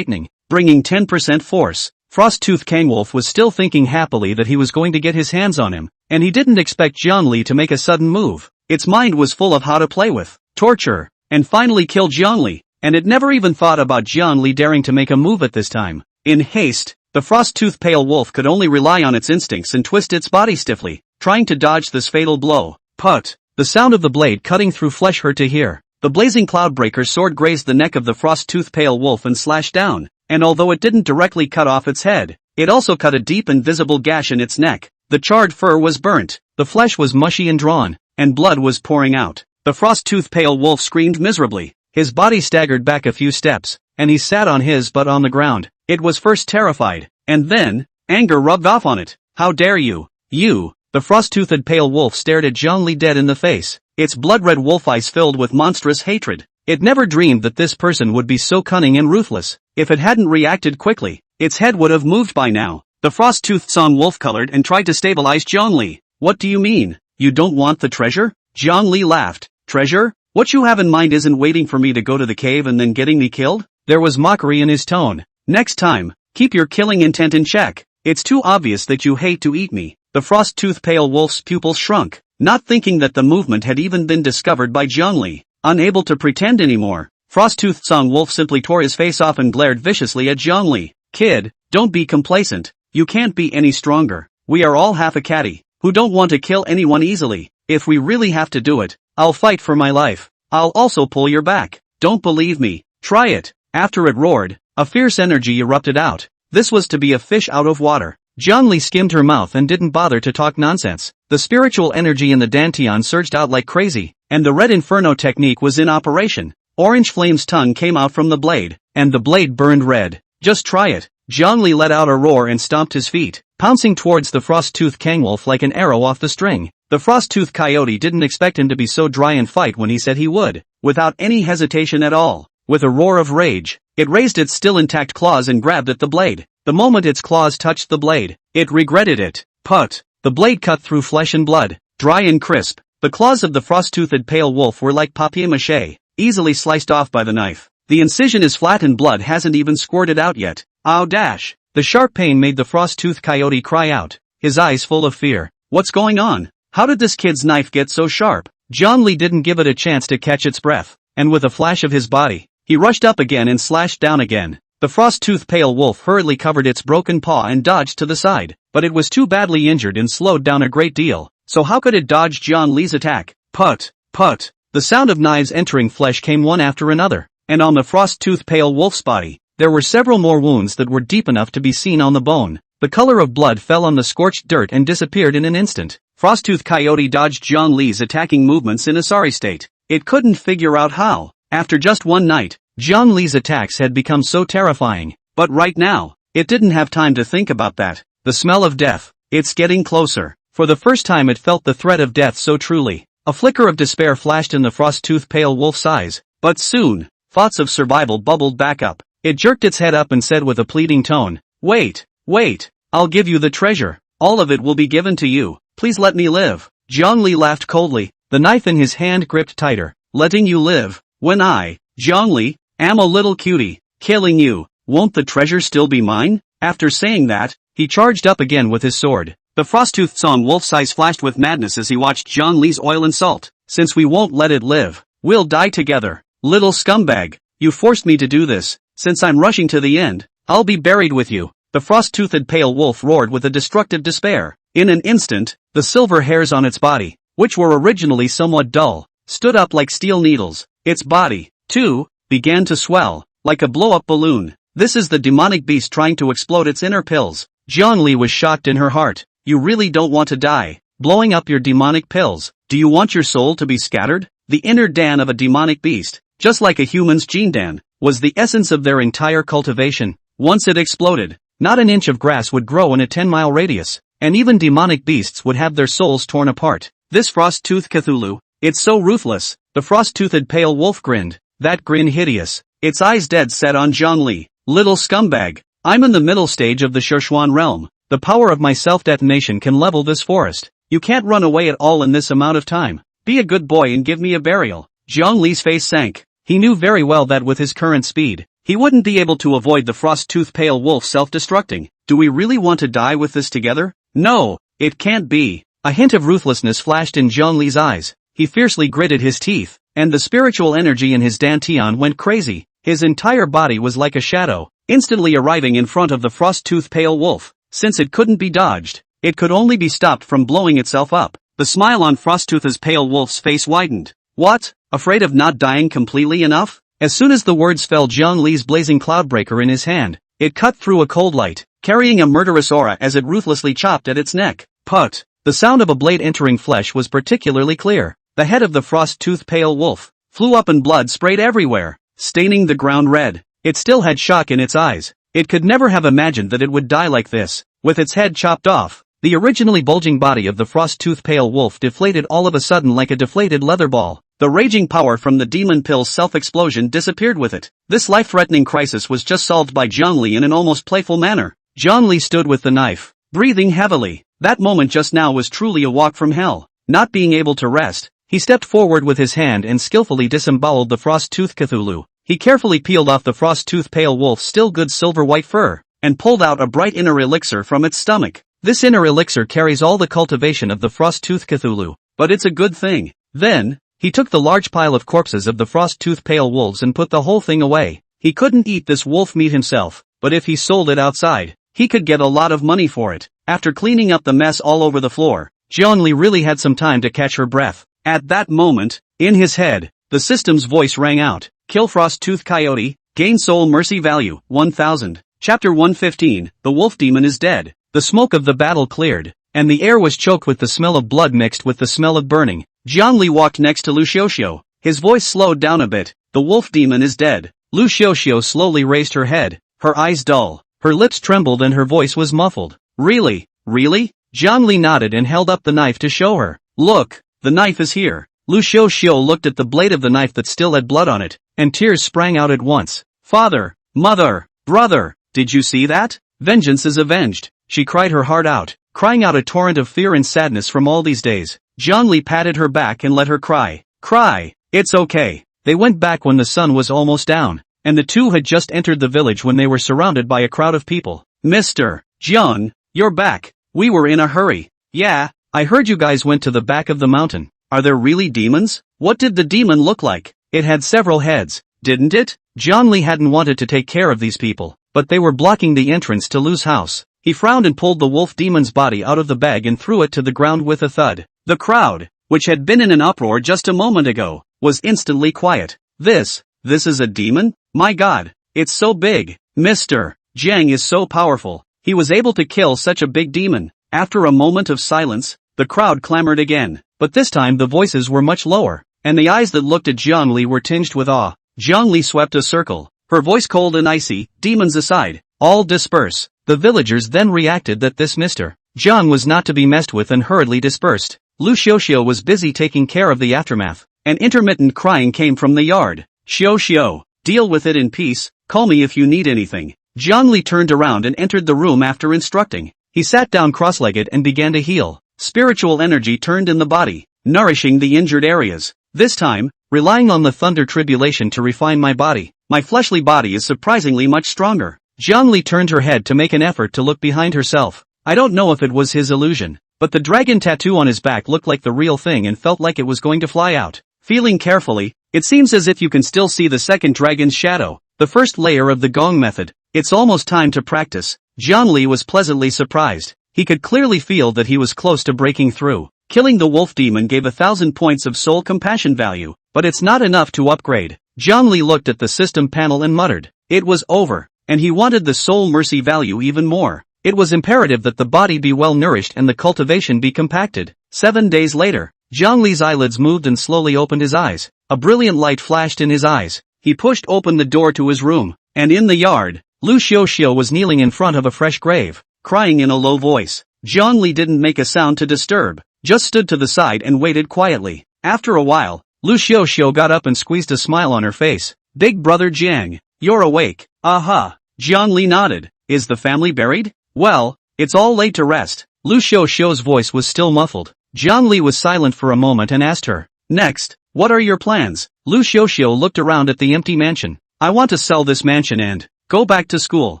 **************************************************************************************************************************************************************************************************************************************************************************************************************we've*********************************************************************** With 10% force, Frosttooth Kangwolf was still thinking happily that he was going to get his hands on him, and he didn't expect Zhongli to make a sudden move. Its mind was full of how to play with, torture, and finally kill Zhongli, and it never even thought about Zhongli daring to make a move at this time. In haste, the frost-toothed pale wolf could only rely on its instincts and twist its body stiffly, trying to dodge this fatal blow. Put! The sound of the blade cutting through flesh hurt to hear. The blazing cloudbreaker's sword grazed the neck of the frost-toothed pale wolf and slashed down, and although it didn't directly cut off its head, it also cut a deep and visible gash in its neck. The charred fur was burnt, the flesh was mushy and drawn, and blood was pouring out. The frost-toothed pale wolf screamed miserably. His body staggered back a few steps, and he sat on his butt on the ground. It was first terrified, and then, anger rubbed off on it. How dare you? You! The frost-toothed pale wolf stared at Zhongli dead in the face, its blood-red wolf eyes filled with monstrous hatred. It never dreamed that this person would be so cunning and ruthless. If it hadn't reacted quickly, its head would have moved by now. The frost-toothed song wolf colored and tried to stabilize Zhongli. What do you mean? You don't want the treasure? Zhongli laughed. Treasure? What you have in mind isn't waiting for me to go to the cave and then getting me killed? There was mockery in his tone. Next time, keep your killing intent in check. It's too obvious that you hate to eat me. The frost-toothed pale wolf's pupils shrunk, not thinking that the movement had even been discovered by Zhongli. Unable to pretend anymore, frost-toothed song wolf simply tore his face off and glared viciously at Zhongli. Kid, don't be complacent. You can't be any stronger. We are all half a catty, who don't want to kill anyone easily. If we really have to do it, I'll fight for my life. I'll also pull your back. Don't believe me? Try it. After it roared, a fierce energy erupted out. This was to be a fish out of water. Zhongli skimmed her mouth and didn't bother to talk nonsense. The spiritual energy in the dantian surged out like crazy, and the red inferno technique was in operation. Orange flame's tongue came out from the blade, and the blade burned red. Just try it. Zhongli let out a roar and stomped his feet, pouncing towards the frost-toothed Kangwolf like an arrow off the string. The frost-toothed coyote didn't expect him to be so dry and fight when he said he would, without any hesitation at all. With a roar of rage, it raised its still intact claws and grabbed at the blade. The moment its claws touched the blade, it regretted it. Put! The blade cut through flesh and blood, dry and crisp. The claws of the frost-toothed pale wolf were like papier-mâché, easily sliced off by the knife. The incision is flat and blood hasn't even squirted out yet. Ow dash! The sharp pain made the frost-toothed coyote cry out, his eyes full of fear. What's going on? How did this kid's knife get so sharp? Zhongli didn't give it a chance to catch its breath, and with a flash of his body, he rushed up again and slashed down again. The frost-toothed pale wolf hurriedly covered its broken paw and dodged to the side, but it was too badly injured and slowed down a great deal, so how could it dodge Zhongli's attack? Put! Put! The sound of knives entering flesh came one after another, and on the frost-toothed pale wolf's body, there were several more wounds that were deep enough to be seen on the bone. The color of blood fell on the scorched dirt and disappeared in an instant. Frosttooth Coyote dodged Zhongli's attacking movements in a sorry state. It couldn't figure out how. After just one night, Zhongli's attacks had become so terrifying. But right now, it didn't have time to think about that. The smell of death. It's getting closer. For the first time it felt the threat of death so truly. A flicker of despair flashed in the frost-toothed pale wolf's eyes. But soon, thoughts of survival bubbled back up. It jerked its head up and said with a pleading tone, "Wait, wait, I'll give you the treasure. All of it will be given to you. Please let me live." Zhongli laughed coldly, the knife in his hand gripped tighter. "Letting you live, when I, Zhongli, am a little cutie, killing you, won't the treasure still be mine?" After saying that, he charged up again with his sword. The frost-toothed Song Wolf's eyes flashed with madness as he watched Zhongli's oil and salt. "Since we won't let it live, we'll die together. Little scumbag, you forced me to do this. Since I'm rushing to the end, I'll be buried with you." The frost-toothed pale wolf roared with a destructive despair. In an instant, the silver hairs on its body, which were originally somewhat dull, stood up like steel needles. Its body, too, began to swell, like a blow-up balloon. "This is the demonic beast trying to explode its inner pills." Zhongli was shocked in her heart. "You really don't want to die, blowing up your demonic pills? Do you want your soul to be scattered?" The inner Dan of a demonic beast, just like a human's gene Dan, was the essence of their entire cultivation. Once it exploded, not an inch of grass would grow in a 10-mile radius, and even demonic beasts would have their souls torn apart. This frost-toothed Cthulhu, it's so ruthless. The frost-toothed pale wolf grinned, that grin hideous. its eyes dead set on Zhongli. Little scumbag. I'm in the middle stage of the Szechuan realm. The power of my self-detonation can level this forest. You can't run away at all in this amount of time. Be a good boy and give me a burial. Zhongli's face sank. He knew very well that with his current speed, he wouldn't be able to avoid the frost-toothed pale wolf self-destructing. Do we really want to die with this together? No, it can't be. A hint of ruthlessness flashed in Zhongli's eyes. He fiercely gritted his teeth, and the spiritual energy in his dantian went crazy. His entire body was like a shadow, instantly arriving in front of the frost-toothed pale wolf. Since it couldn't be dodged, it could only be stopped from blowing itself up. The smile on Frosttooth's pale wolf's face widened. What? Afraid of not dying completely enough? As soon as the words fell, Zhongli's blazing cloudbreaker in his hand, it cut through a cold light, carrying a murderous aura as it ruthlessly chopped at its neck. Put! The sound of a blade entering flesh was particularly clear. The head of the frost-toothed pale wolf flew up and blood sprayed everywhere, staining the ground red. It still had shock in its eyes. It could never have imagined that it would die like this. With its head chopped off, the originally bulging body of the frost-toothed pale wolf deflated all of a sudden like a deflated leather ball. The raging power from the demon pill's self-explosion disappeared with it. This life-threatening crisis was just solved by Zhongli in an almost playful manner. Zhongli stood with the knife, breathing heavily. That moment just now was truly a walk from hell. Not being able to rest, he stepped forward with his hand and skillfully disemboweled the frost-toothed Cthulhu. He carefully peeled off the frost-toothed pale wolf's still good silver-white fur, and pulled out a bright inner elixir from its stomach. This inner elixir carries all the cultivation of the frost-toothed Cthulhu, but it's a good thing. Then, he took the large pile of corpses of the frost-toothed pale wolves and put the whole thing away. He couldn't eat this wolf meat himself, but if he sold it outside, he could get a lot of money for it. After cleaning up the mess all over the floor, Zhongli really had some time to catch her breath. At that moment, in his head, the system's voice rang out. Kill frost-toothed coyote, gain soul mercy value, 1000. Chapter 115, The Wolf Demon is Dead. The smoke of the battle cleared, and the air was choked with the smell of blood mixed with the smell of burning. Zhongli walked next to Lu Xiuxiu. His voice slowed down a bit. The wolf demon is dead. Lu Xiuxiu slowly raised her head, her eyes dull, her lips trembled and her voice was muffled. Really? Really? Zhongli nodded and held up the knife to show her. Look, the knife is here. Lu Xiuxiu looked at the blade of the knife that still had blood on it, and tears sprang out at once. Father, mother, brother, did you see that? Vengeance is avenged. She cried her heart out, crying out a torrent of fear and sadness from all these days. Zhongli patted her back and let her cry. Cry, it's okay. They went back when the sun was almost down, and the two had just entered the village when they were surrounded by a crowd of people. Mr. Jiang, you're back. We were in a hurry. Yeah, I heard you guys went to the back of the mountain. Are there really demons? What did the demon look like? It had several heads, didn't it? Zhongli hadn't wanted to take care of these people, but they were blocking the entrance to Lu's house. He frowned and pulled the wolf demon's body out of the bag and threw it to the ground with a thud. The crowd, which had been in an uproar just a moment ago, was instantly quiet. This is a demon? My God, it's so big. Mr. Jiang is so powerful. He was able to kill such a big demon. After a moment of silence, the crowd clamored again, but this time the voices were much lower, and the eyes that looked at Zhongli were tinged with awe. Zhongli swept a circle, her voice cold and icy. Demons aside, all disperse. The villagers then reacted that this Mr. Jiang was not to be messed with and hurriedly dispersed. Lu Xiuxiu was busy taking care of the aftermath. An intermittent crying came from the yard. Xiuxiu, deal with it in peace, call me if you need anything. Zhongli turned around and entered the room after instructing. He sat down cross-legged and began to heal. Spiritual energy turned in the body, nourishing the injured areas. This time, relying on the thunder tribulation to refine my body, my fleshly body is surprisingly much stronger. Zhongli turned her head to make an effort to look behind herself. I don't know if it was his illusion, but the dragon tattoo on his back looked like the real thing and felt like it was going to fly out. Feeling carefully, it seems as if you can still see the second dragon's shadow, the first layer of the gong method. It's almost time to practice. Zhongli was pleasantly surprised. He could clearly feel that he was close to breaking through. Killing the wolf demon gave 1,000 points of soul compassion value, but it's not enough to upgrade. Zhongli looked at the system panel and muttered. It was over, and he wanted the soul mercy value even more. It was imperative that the body be well nourished and the cultivation be compacted. 7 days later, Zhongli's eyelids moved and slowly opened his eyes. A brilliant light flashed in his eyes. He pushed open the door to his room, and in the yard, Lu Xiuxiu was kneeling in front of a fresh grave, crying in a low voice. Zhongli didn't make a sound to disturb, just stood to the side and waited quietly. After a while, Lu Xiuxiu got up and squeezed a smile on her face. Big brother Jiang, you're awake. Aha. Jiangli nodded. Is the family buried? Well, it's all laid to rest. Lu Xiuxiu's voice was still muffled. Jiangli was silent for a moment and asked her. Next, what are your plans? Lu Xiuxiu looked around at the empty mansion. I want to sell this mansion and go back to school.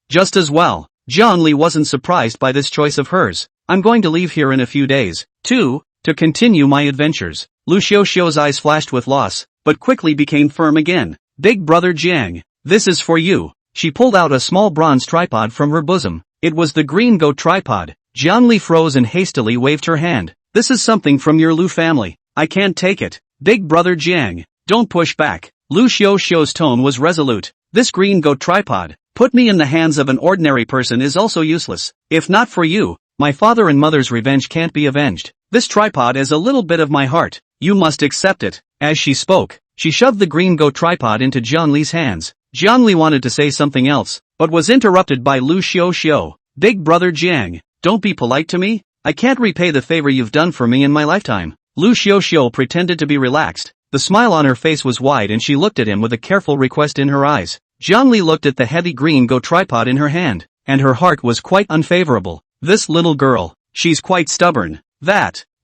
Just as well. Jiangli wasn't surprised by this choice of hers. I'm going to leave here in a few days, too, to continue my adventures. Lu Xiuxiu's eyes flashed with loss, but quickly became firm again. Big brother Jiang, this is for you. She pulled out a small bronze tripod from her bosom. It was the green goat tripod. Jiangli froze and hastily waved her hand. This is something from your Lu family. I can't take it. Big brother Jiang, don't push back. Lu Xiuxiu's tone was resolute. This green goat tripod, put me in the hands of an ordinary person is also useless. If not for you, my father and mother's revenge can't be avenged. This tripod is a little bit of my heart. You must accept it. As she spoke, she shoved the green goat tripod into Jiangli's hands. Jiangli wanted to say something else, but was interrupted by Lu Xiuxiu. Big brother Jiang, don't be polite to me. I can't repay the favor you've done for me in my lifetime. Lu Xiuxiu pretended to be relaxed. The smile on her face was wide and she looked at him with a careful request in her eyes. Jiangli looked at the heavy green goat tripod in her hand, and her heart was quite unfavorable. This little girl, she's quite stubborn.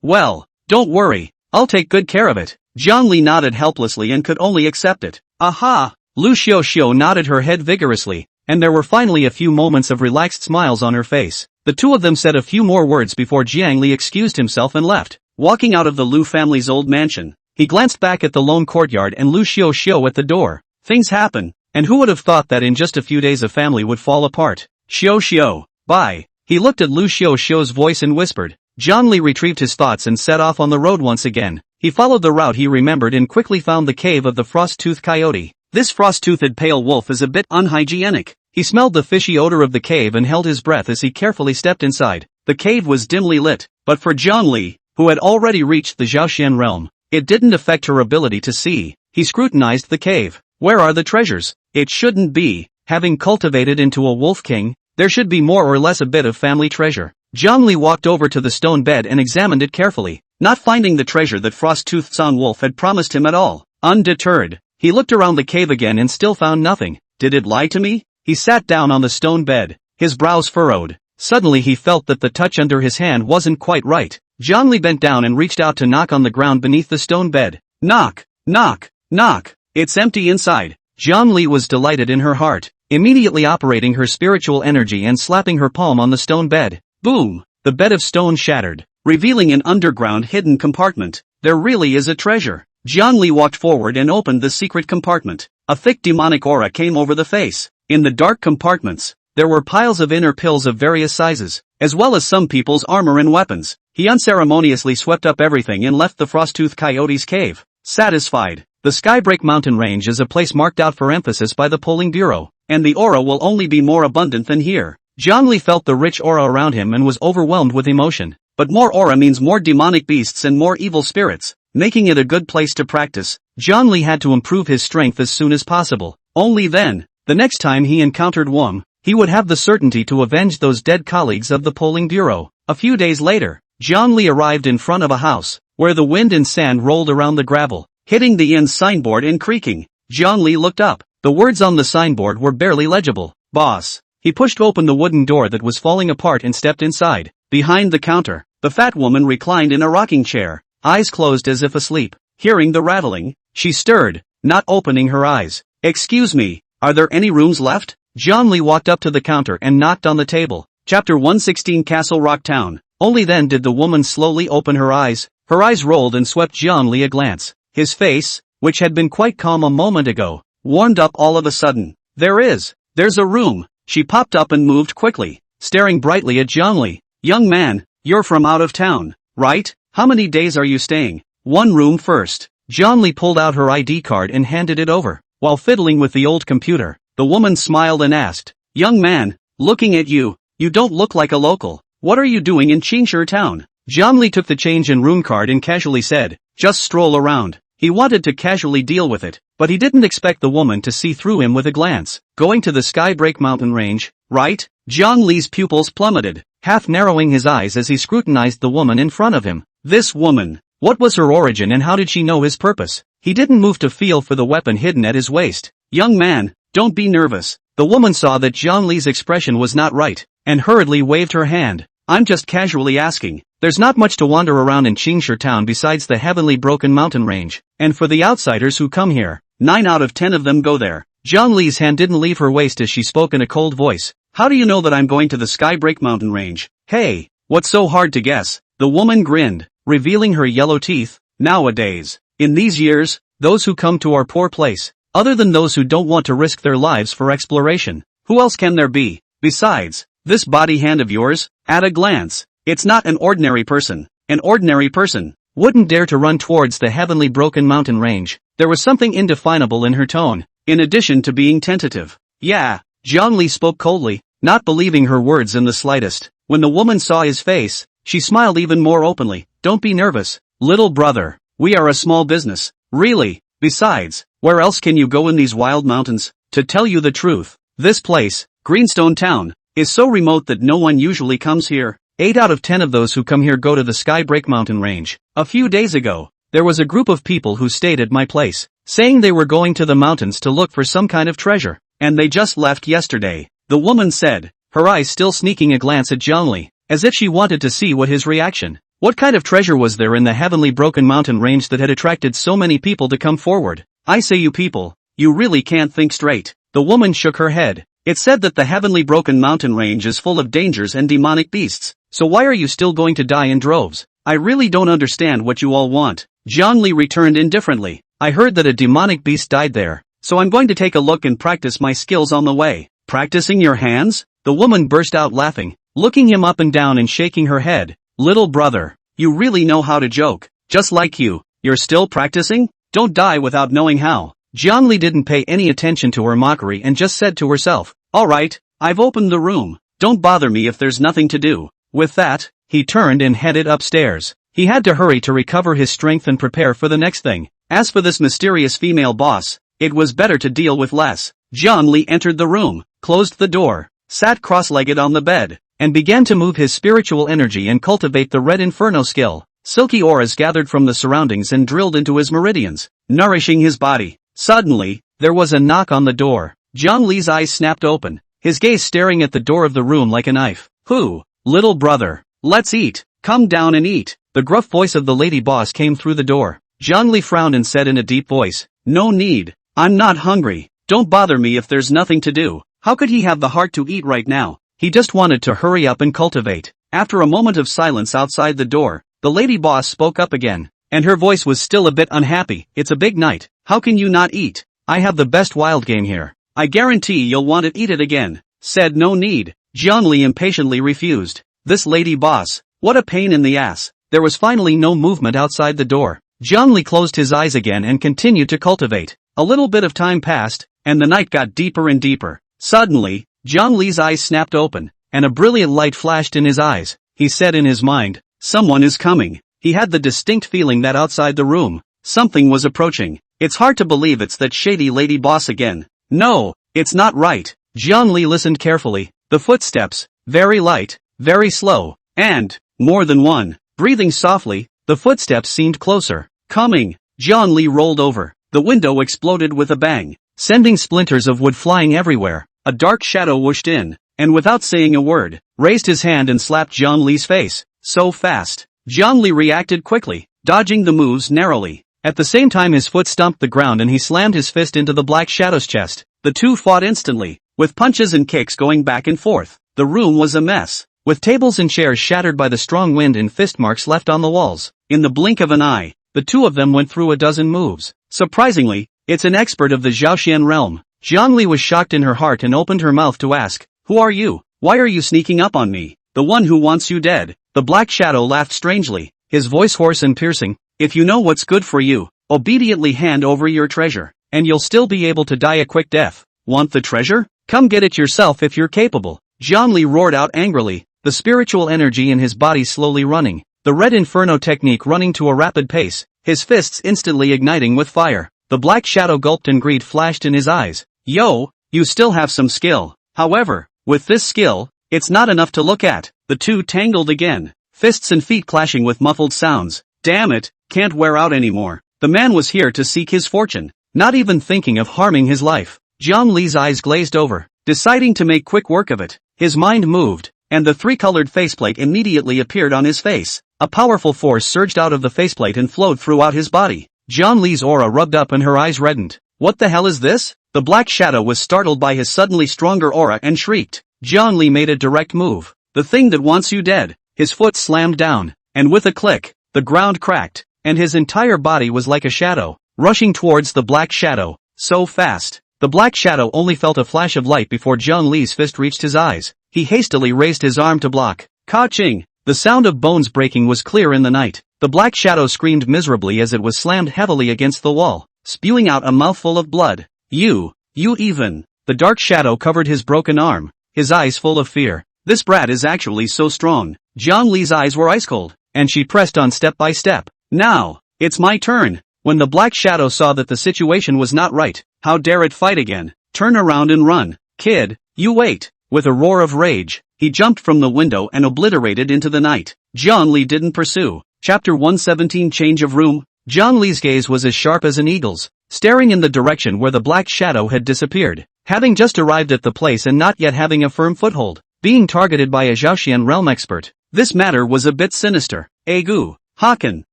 Well, don't worry, I'll take good care of it. Jiangli nodded helplessly and could only accept it. Aha! Lu Xiuxiu nodded her head vigorously, and there were finally a few moments of relaxed smiles on her face. The two of them said a few more words before Jiangli excused himself and left. Walking out of the Lu family's old mansion, he glanced back at the lone courtyard and Lu Xiuxiu at the door. Things happen, and who would have thought that in just a few days a family would fall apart? Xiuxiu, bye. He looked at Lu Xiuxiu's voice and whispered. Jiangli retrieved his thoughts and set off on the road once again. He followed the route he remembered and quickly found the cave of the frost-toothed coyote. This frost-toothed pale wolf is a bit unhygienic. He smelled the fishy odor of the cave and held his breath as he carefully stepped inside. The cave was dimly lit, but for Jiangli, who had already reached the Zhaoxian realm, it didn't affect her ability to see. He scrutinized the cave. Where are the treasures? It shouldn't be. Having cultivated into a wolf king, there should be more or less a bit of family treasure. Jiangli walked over to the stone bed and examined it carefully, not finding the treasure that Frost-Toothed Song Wolf had promised him at all. Undeterred, he looked around the cave again and still found nothing. Did it lie to me? He sat down on the stone bed, his brows furrowed. Suddenly he felt that the touch under his hand wasn't quite right. Jiangli bent down and reached out to knock on the ground beneath the stone bed. Knock, knock, knock. It's empty inside. Jiangli was delighted in her heart, immediately operating her spiritual energy and slapping her palm on the stone bed. Boom! The bed of stone shattered, revealing an underground hidden compartment. There really is a treasure. Jiangli walked forward and opened the secret compartment. A thick demonic aura came over the face. In the dark compartments, there were piles of inner pills of various sizes, as well as some people's armor and weapons. He unceremoniously swept up everything and left the Frost-Toothed Coyote's cave. Satisfied, the Skybreak mountain range is a place marked out for emphasis by the polling bureau, and the aura will only be more abundant than here. Jiangli felt the rich aura around him and was overwhelmed with emotion. But more aura means more demonic beasts and more evil spirits, making it a good place to practice. Jiangli had to improve his strength as soon as possible. Only then, the next time he encountered Wang, he would have the certainty to avenge those dead colleagues of the polling bureau. A few days later, Jiangli arrived in front of a house, where the wind and sand rolled around the gravel, hitting the inn signboard and creaking. Jiangli looked up. The words on the signboard were barely legible. Boss. He pushed open the wooden door that was falling apart and stepped inside. Behind the counter, the fat woman reclined in a rocking chair, eyes closed as if asleep. Hearing the rattling, she stirred, not opening her eyes. Excuse me, are there any rooms left? Jiangli walked up to the counter and knocked on the table. Chapter 116 Castle Rock Town. Only then did the woman slowly open her eyes. Her eyes rolled and swept Jiangli a glance. His face, which had been quite calm a moment ago, warmed up all of a sudden. There's a room. She popped up and moved quickly, staring brightly at Jiangli. Young man, you're from out of town, right? How many days are you staying? One room first. Jiangli pulled out her ID card and handed it over. While fiddling with the old computer, the woman smiled and asked, Young man, looking at you, you don't look like a local. What are you doing in Qingshi town? Jiangli took the change and room card and casually said, just stroll around. He wanted to casually deal with it, but he didn't expect the woman to see through him with a glance. Going to the Skybreak mountain range, right? Jiangli's pupils plummeted, half narrowing his eyes as he scrutinized the woman in front of him. This woman, what was her origin and how did she know his purpose? He didn't move to feel for the weapon hidden at his waist. Young man, don't be nervous. The woman saw that Zhang Li's expression was not right, and hurriedly waved her hand. I'm just casually asking. There's not much to wander around in Qingshi town besides the heavenly broken mountain range, and for the outsiders who come here, 9 out of 10 of them go there. Zhang Li's hand didn't leave her waist as she spoke in a cold voice. How do you know that I'm going to the Skybreak mountain range? Hey, what's so hard to guess? The woman grinned, revealing her yellow teeth. Nowadays, in these years, those who come to our poor place, other than those who don't want to risk their lives for exploration, who else can there be? Besides, this body hand of yours, at a glance, it's not an ordinary person. An ordinary person wouldn't dare to run towards the heavenly broken mountain range. There was something indefinable in her tone, in addition to being tentative. Yeah, Zhang Li spoke coldly, not believing her words in the slightest. When the woman saw his face, she smiled even more openly. Don't be nervous, little brother. We are a small business. Really. Besides, where else can you go in these wild mountains? To tell you the truth, this place, Greenstone Town, is so remote that no one usually comes here. 8 out of 10 of those who come here go to the Skybreak mountain range. A few days ago, there was a group of people who stayed at my place, saying they were going to the mountains to look for some kind of treasure, and they just left yesterday, the woman said, her eyes still sneaking a glance at Zhang Li, as if she wanted to see what his reaction. What kind of treasure was there in the heavenly broken mountain range that had attracted so many people to come forward? I say you people, you really can't think straight. The woman shook her head. It's said that the heavenly broken mountain range is full of dangers and demonic beasts. So why are you still going to die in droves? I really don't understand what you all want. Zhang Li returned indifferently. I heard that a demonic beast died there, so I'm going to take a look and practice my skills on the way. Practicing your hands? The woman burst out laughing, looking him up and down and shaking her head. Little brother, you really know how to joke. Just like you're still practicing? Don't die without knowing how. Zhang Li didn't pay any attention to her mockery and just said to herself, alright, I've opened the room. Don't bother me if there's nothing to do. With that, he turned and headed upstairs. He had to hurry to recover his strength and prepare for the next thing. As for this mysterious female boss, it was better to deal with less. Zhang Li entered the room, closed the door, sat cross-legged on the bed, and began to move his spiritual energy and cultivate the Red Inferno skill. Silky auras gathered from the surroundings and drilled into his meridians, nourishing his body. Suddenly, there was a knock on the door. Zhang Li's eyes snapped open, his gaze staring at the door of the room like a knife. Who? Little brother, let's eat. Come down and eat. The gruff voice of the lady boss came through the door. Zhang Li frowned and said in a deep voice, no need. I'm not hungry. Don't bother me if there's nothing to do. How could he have the heart to eat right now? He just wanted to hurry up and cultivate. After a moment of silence outside the door, the lady boss spoke up again, and her voice was still a bit unhappy. It's a big night. How can you not eat? I have the best wild game here. I guarantee you'll want to eat it again. Said no need. Zhang Li impatiently refused. This lady boss, what a pain in the ass. There was finally no movement outside the door. Zhang Li closed his eyes again and continued to cultivate. A little bit of time passed, and the night got deeper and deeper. Suddenly, Zhang Li's eyes snapped open, and a brilliant light flashed in his eyes. He said in his mind, someone is coming. He had the distinct feeling that outside the room, something was approaching. It's hard to believe it's that shady lady boss again. No, it's not right. Zhang Li listened carefully. The footsteps, very light, very slow, and more than one. Breathing softly, the footsteps seemed closer. Coming. Zhang Li rolled over. The window exploded with a bang, sending splinters of wood flying everywhere. A dark shadow whooshed in, and without saying a word, raised his hand and slapped Zhang Li's face. So fast. Zhang Li reacted quickly, dodging the moves narrowly. At the same time his foot stumped the ground and he slammed his fist into the black shadow's chest. The two fought instantly, with punches and kicks going back and forth. The room was a mess, with tables and chairs shattered by the strong wind and fist marks left on the walls. In the blink of an eye, the two of them went through a dozen moves. Surprisingly, it's an expert of the Zhaoxian realm. Zhang Li was shocked in her heart and opened her mouth to ask, who are you? Why are you sneaking up on me? The one who wants you dead. The black shadow laughed strangely, his voice hoarse and piercing. If you know what's good for you, obediently hand over your treasure, and you'll still be able to die a quick death. Want the treasure? Come get it yourself if you're capable. Zhang Li roared out angrily, the spiritual energy in his body slowly running, the Red Inferno technique running to a rapid pace, his fists instantly igniting with fire. The black shadow gulped and greed flashed in his eyes. Yo, you still have some skill. However, with this skill, it's not enough to look at. The two tangled again, fists and feet clashing with muffled sounds. Damn it, can't wear out anymore. The man was here to seek his fortune, not even thinking of harming his life. Jiang Li's eyes glazed over, deciding to make quick work of it. His mind moved, and the three-colored faceplate immediately appeared on his face. A powerful force surged out of the faceplate and flowed throughout his body. Jiang Li's aura rubbed up and her eyes reddened. What the hell is this? The black shadow was startled by his suddenly stronger aura and shrieked. Jiang Li made a direct move. The thing that wants you dead. His foot slammed down, and with a click, the ground cracked, and his entire body was like a shadow, rushing towards the black shadow, so fast. The black shadow only felt a flash of light before Jiang Li's fist reached his eyes. He hastily raised his arm to block. Ka-ching! The sound of bones breaking was clear in the night. The black shadow screamed miserably as it was slammed heavily against the wall, spewing out a mouthful of blood. You even. The dark shadow covered his broken arm, his eyes full of fear. This brat is actually so strong. Jiang Li's eyes were ice cold, and she pressed on step by step. Now, it's my turn. When the black shadow saw that the situation was not right, how dare it fight again? Turn around and run. Kid, you wait. With a roar of rage, he jumped from the window and obliterated into the night. Jiang Li didn't pursue. Chapter 117 Change of Room. Jiang Li's gaze was as sharp as an eagle's, staring in the direction where the black shadow had disappeared. Having just arrived at the place and not yet having a firm foothold, being targeted by a Zhaoxian realm expert, this matter was a bit sinister. Agu, Hakan,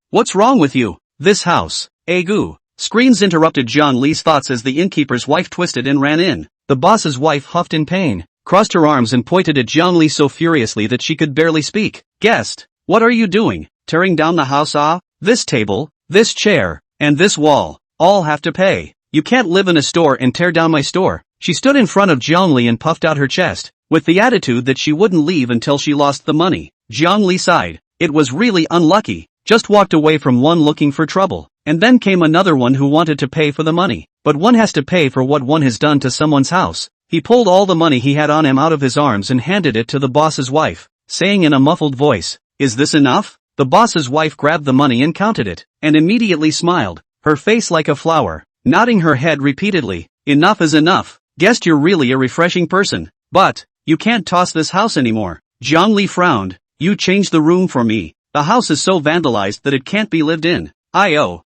what's wrong with you? This house. Agu. Screams interrupted Jiang Li's thoughts as the innkeeper's wife twisted and ran in. The boss's wife huffed in pain, crossed her arms and pointed at Jiang Li so furiously that she could barely speak. Guest, what are you doing? Tearing down the house? This table, this chair, and this wall, all have to pay. You can't live in a store and tear down my store. She stood in front of Jiang Li and puffed out her chest, with the attitude that she wouldn't leave until she lost the money. Jiang Li sighed. It was really unlucky. Just walked away from one looking for trouble, and then came another one who wanted to pay for the money. But one has to pay for what one has done to someone's house. He pulled all the money he had on him out of his arms and handed it to the boss's wife, saying in a muffled voice, "Is this enough?" The boss's wife grabbed the money and counted it, and immediately smiled, her face like a flower, nodding her head repeatedly. Enough is enough. Guessed you're really a refreshing person. But, you can't toss this house anymore. Jiang Li frowned. You changed the room for me. The house is so vandalized that it can't be lived in.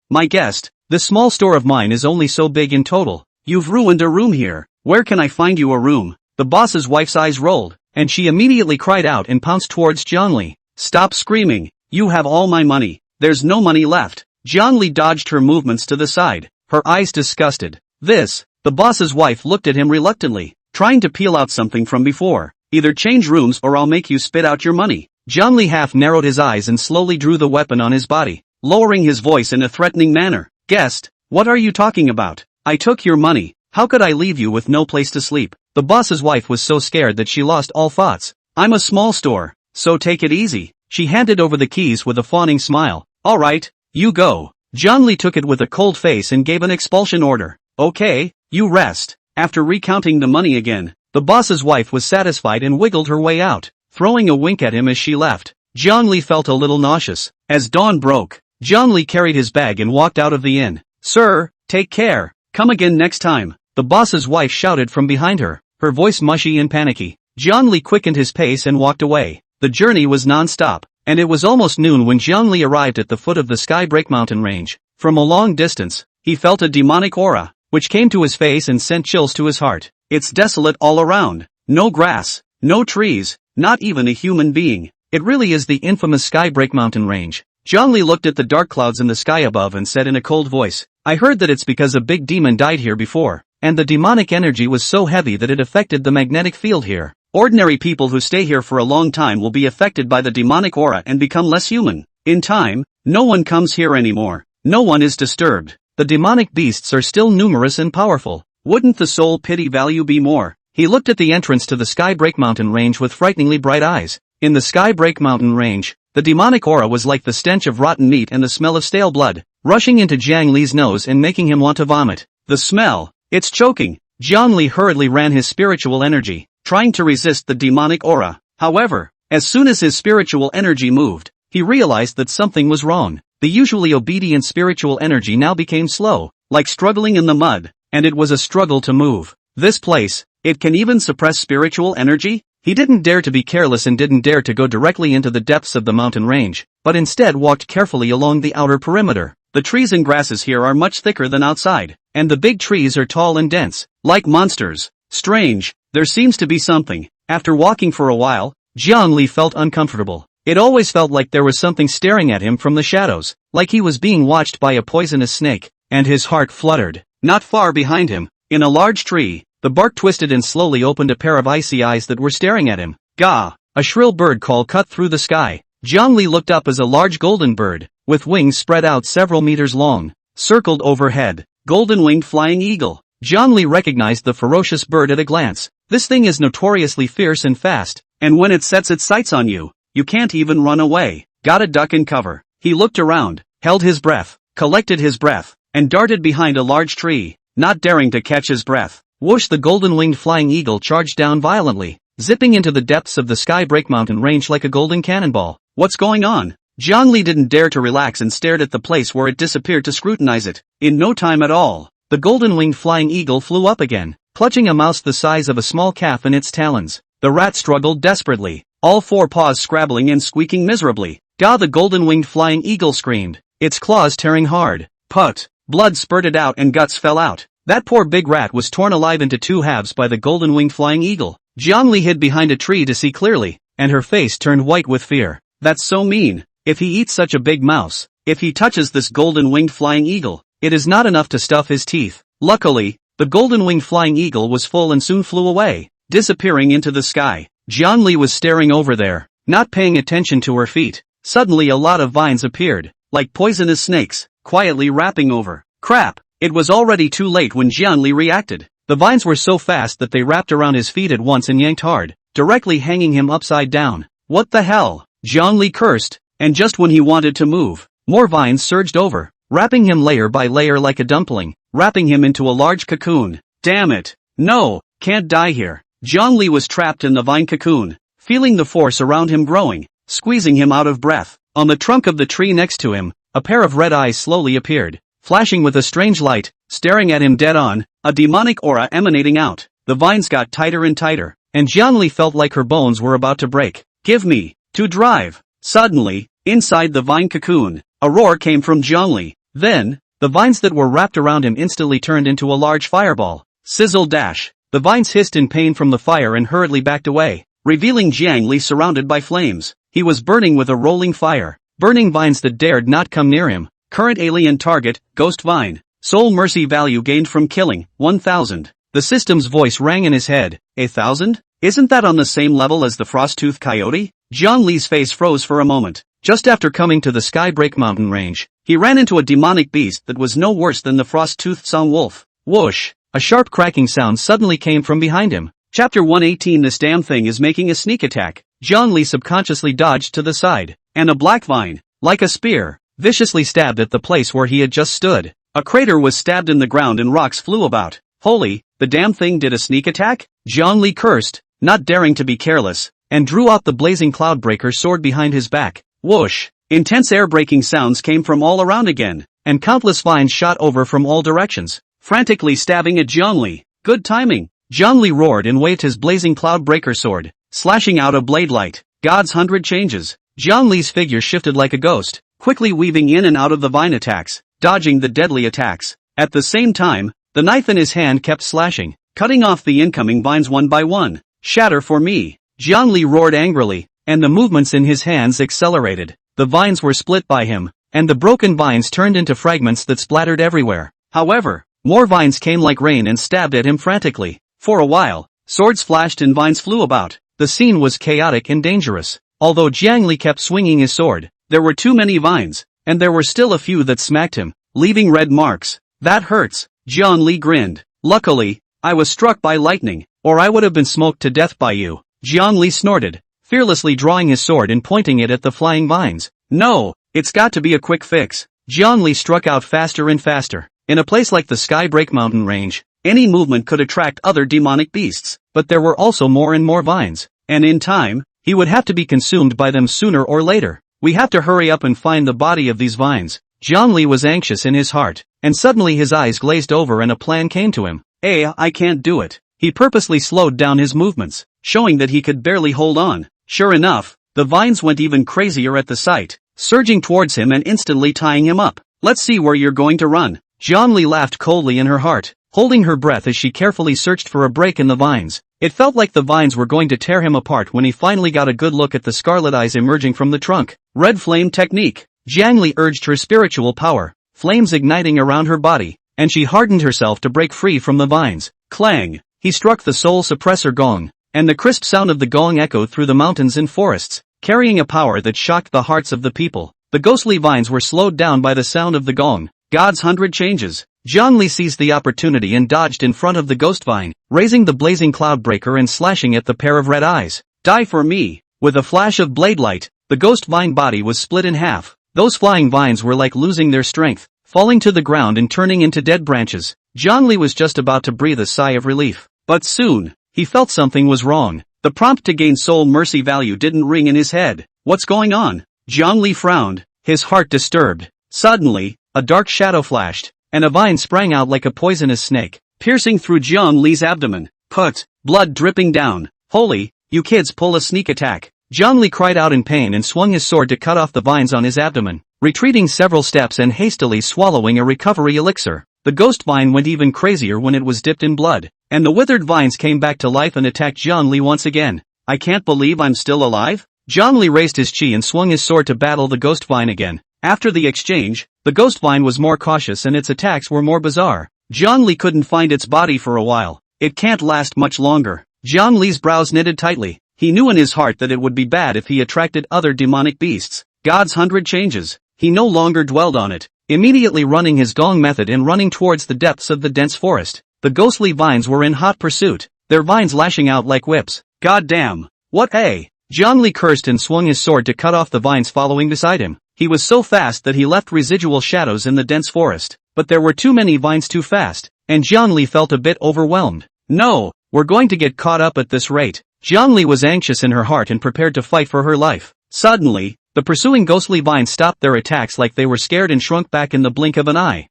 My guest, this small store of mine is only so big in total. You've ruined a room here. Where can I find you a room? The boss's wife's eyes rolled, and she immediately cried out and pounced towards Jiang Li. Stop screaming. You have all my money. There's no money left. Jiang Li dodged her movements to the side, her eyes disgusted. The boss's wife looked at him reluctantly, trying to peel out something from before. Either change rooms or I'll make you spit out your money. Jiang Li half narrowed his eyes and slowly drew the weapon on his body, lowering his voice in a threatening manner. Guest, what are you talking about? I took your money. How could I leave you with no place to sleep? The boss's wife was so scared that she lost all thoughts. I'm a small store, so take it easy. She handed over the keys with a fawning smile. All right, you go. Jiang Li took it with a cold face and gave an expulsion order. Okay, you rest. After recounting the money again, the boss's wife was satisfied and wiggled her way out, throwing a wink at him as she left. Jiang Li felt a little nauseous. As dawn broke, Jiang Li carried his bag and walked out of the inn. Sir, take care. Come again next time. The boss's wife shouted from behind her, her voice mushy and panicky. Jiang Li quickened his pace and walked away. The journey was non-stop, and it was almost noon when Jiang Li arrived at the foot of the Skybreak mountain range. From a long distance, he felt a demonic aura, which came to his face and sent chills to his heart. It's desolate all around. No grass, no trees, not even a human being. It really is the infamous Skybreak mountain range. Jiang Li looked at the dark clouds in the sky above and said in a cold voice, I heard that it's because a big demon died here before, and the demonic energy was so heavy that it affected the magnetic field here. Ordinary people who stay here for a long time will be affected by the demonic aura and become less human. In time, no one comes here anymore. No one is disturbed. The demonic beasts are still numerous and powerful. Wouldn't the soul pity value be more? He looked at the entrance to the Skybreak mountain range with frighteningly bright eyes. In the Skybreak mountain range, the demonic aura was like the stench of rotten meat and the smell of stale blood, rushing into Jiang Li's nose and making him want to vomit. The smell, it's choking. Jiang Li hurriedly ran his spiritual energy, trying to resist the demonic aura. However, as soon as his spiritual energy moved, he realized that something was wrong. The usually obedient spiritual energy now became slow, like struggling in the mud, and it was a struggle to move. This place, it can even suppress spiritual energy? He didn't dare to be careless and didn't dare to go directly into the depths of the mountain range, but instead walked carefully along the outer perimeter. The trees and grasses here are much thicker than outside, and the big trees are tall and dense, like monsters. Strange, there seems to be something. After walking for a while, Jiang Li felt uncomfortable. It always felt like there was something staring at him from the shadows, like he was being watched by a poisonous snake, and his heart fluttered. Not far behind him, in a large tree, the bark twisted and slowly opened a pair of icy eyes that were staring at him. Gah! A shrill bird call cut through the sky. Jiang Li looked up as a large golden bird, with wings spread out several meters long, circled overhead. Golden-winged flying eagle. Jiang Li recognized the ferocious bird at a glance. This thing is notoriously fierce and fast, and when it sets its sights on you, you can't even run away. Gotta duck and cover. He looked around, held his breath, collected his breath, and darted behind a large tree, not daring to catch his breath. Whoosh! The golden-winged flying eagle charged down violently, zipping into the depths of the sky break mountain range like a golden cannonball. What's going on? Jiang Li didn't dare to relax and stared at the place where it disappeared to scrutinize it. In no time at all, the golden-winged flying eagle flew up again, clutching a mouse the size of a small calf in its talons. The rat struggled desperately, all four paws scrabbling and squeaking miserably. Gah! The golden-winged flying eagle screamed, its claws tearing hard. Put! Blood spurted out and guts fell out. That poor big rat was torn alive into two halves by the golden-winged flying eagle. Jiang Li hid behind a tree to see clearly, and her face turned white with fear. That's so mean. If he eats such a big mouse, if he touches this golden-winged flying eagle, it is not enough to stuff his teeth. Luckily, the golden-winged flying eagle was full and soon flew away, disappearing into the sky. Jiang Li was staring over there, not paying attention to her feet. Suddenly a lot of vines appeared, like poisonous snakes, quietly wrapping over. Crap! It was already too late when Jiang Li reacted. The vines were so fast that they wrapped around his feet at once and yanked hard, directly hanging him upside down. What the hell? Jiang Li cursed, and just when he wanted to move, more vines surged over, wrapping him layer by layer like a dumpling, wrapping him into a large cocoon. Damn it! No, can't die here. Jiang Li was trapped in the vine cocoon, feeling the force around him growing, squeezing him out of breath. On the trunk of the tree next to him, a pair of red eyes slowly appeared, flashing with a strange light, staring at him dead on, a demonic aura emanating out. The vines got tighter and tighter, and Jiang Li felt like her bones were about to break. Give me, to drive. Suddenly, inside the vine cocoon, a roar came from Jiang Li. Then, the vines that were wrapped around him instantly turned into a large fireball. Sizzle dash. The vines hissed in pain from the fire and hurriedly backed away, revealing Jiang Li surrounded by flames. He was burning with a rolling fire, burning vines that dared not come near him. Current alien target, Ghost Vine. Soul mercy value gained from killing, 1000. The system's voice rang in his head. 1,000? Isn't that on the same level as the Frosttooth Coyote? Jiang Li's face froze for a moment. Just after coming to the Skybreak mountain range, he ran into a demonic beast that was no worse than the Frost-toothed Song Wolf. Whoosh! A sharp cracking sound suddenly came from behind him. Chapter 118. This damn thing is making a sneak attack. Jiang Li subconsciously dodged to the side, and a black vine, like a spear, viciously stabbed at the place where he had just stood. A crater was stabbed in the ground and rocks flew about. Holy, the damn thing did a sneak attack? Jiang Li cursed, not daring to be careless, and drew out the blazing cloudbreaker sword behind his back. Whoosh! Intense air-breaking sounds came from all around again, and countless vines shot over from all directions, frantically stabbing at Jiang Li. Good timing! Jiang Li roared and waved his blazing cloudbreaker sword, slashing out a blade light. God's 100 changes. Jiang Li's figure shifted like a ghost, quickly weaving in and out of the vine attacks, dodging the deadly attacks. At the same time, the knife in his hand kept slashing, cutting off the incoming vines one by one. Shatter for me! Jiang Li roared angrily, and the movements in his hands accelerated. The vines were split by him, and the broken vines turned into fragments that splattered everywhere. However, more vines came like rain and stabbed at him frantically. For a while, swords flashed and vines flew about. The scene was chaotic and dangerous. Although Jiang Li kept swinging his sword, there were too many vines, and there were still a few that smacked him, leaving red marks. That hurts. Jiang Li grinned. Luckily, I was struck by lightning, or I would have been smoked to death by you. Jiang Li snorted, fearlessly drawing his sword and pointing it at the flying vines. No, it's got to be a quick fix. Jiang Li struck out faster and faster. In a place like the Skybreak mountain range, any movement could attract other demonic beasts, but there were also more and more vines, and in time, he would have to be consumed by them sooner or later. We have to hurry up and find the body of these vines. Jiang Li was anxious in his heart, and suddenly his eyes glazed over and a plan came to him. I can't do it. He purposely slowed down his movements, showing that he could barely hold on. Sure enough, the vines went even crazier at the sight, surging towards him and instantly tying him up. Let's see where you're going to run. Jiangli laughed coldly in her heart, holding her breath as she carefully searched for a break in the vines. It felt like the vines were going to tear him apart when he finally got a good look at the scarlet eyes emerging from the trunk. Red flame technique. Jiangli urged her spiritual power, flames igniting around her body, and she hardened herself to break free from the vines. Clang! He struck the soul suppressor gong, and the crisp sound of the gong echoed through the mountains and forests, carrying a power that shocked the hearts of the people. The ghostly vines were slowed down by the sound of the gong. God's 100 changes. Jiangli seized the opportunity and dodged in front of the ghost vine, raising the blazing cloudbreaker and slashing at the pair of red eyes. Die for me! With a flash of blade light, the ghost vine body was split in half. Those flying vines were like losing their strength, falling to the ground and turning into dead branches. Jiangli was just about to breathe a sigh of relief. But soon, he felt something was wrong. The prompt to gain soul mercy value didn't ring in his head. What's going on? Jiangli frowned, his heart disturbed. Suddenly, a dark shadow flashed, and a vine sprang out like a poisonous snake, piercing through Jiangli's abdomen. Put, blood dripping down. Holy, you kids pull a sneak attack. Jiangli cried out in pain and swung his sword to cut off the vines on his abdomen, retreating several steps and hastily swallowing a recovery elixir. The ghost vine went even crazier when it was dipped in blood, and the withered vines came back to life and attacked Jiangli once again. I can't believe I'm still alive? Jiangli raised his chi and swung his sword to battle the ghost vine again. After the exchange, the ghost vine was more cautious and its attacks were more bizarre. Jiangli couldn't find its body for a while. It can't last much longer. Jiangli's brows knitted tightly. He knew in his heart that it would be bad if he attracted other demonic beasts. God's 100 changes. He no longer dwelled on it. Immediately running his gong method and running towards the depths of the dense forest. The ghostly vines were in hot pursuit, their vines lashing out like whips. God damn! What a! Jiangli cursed and swung his sword to cut off the vines following beside him. He was so fast that he left residual shadows in the dense forest. But there were too many vines too fast, and Jiangli felt a bit overwhelmed. No, we're going to get caught up at this rate. Jiangli was anxious in her heart and prepared to fight for her life. Suddenly, the pursuing ghostly vines stopped their attacks like they were scared and shrunk back in the blink of an eye.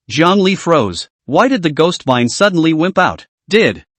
Jiangli froze. Why did the ghost vine suddenly wimp out?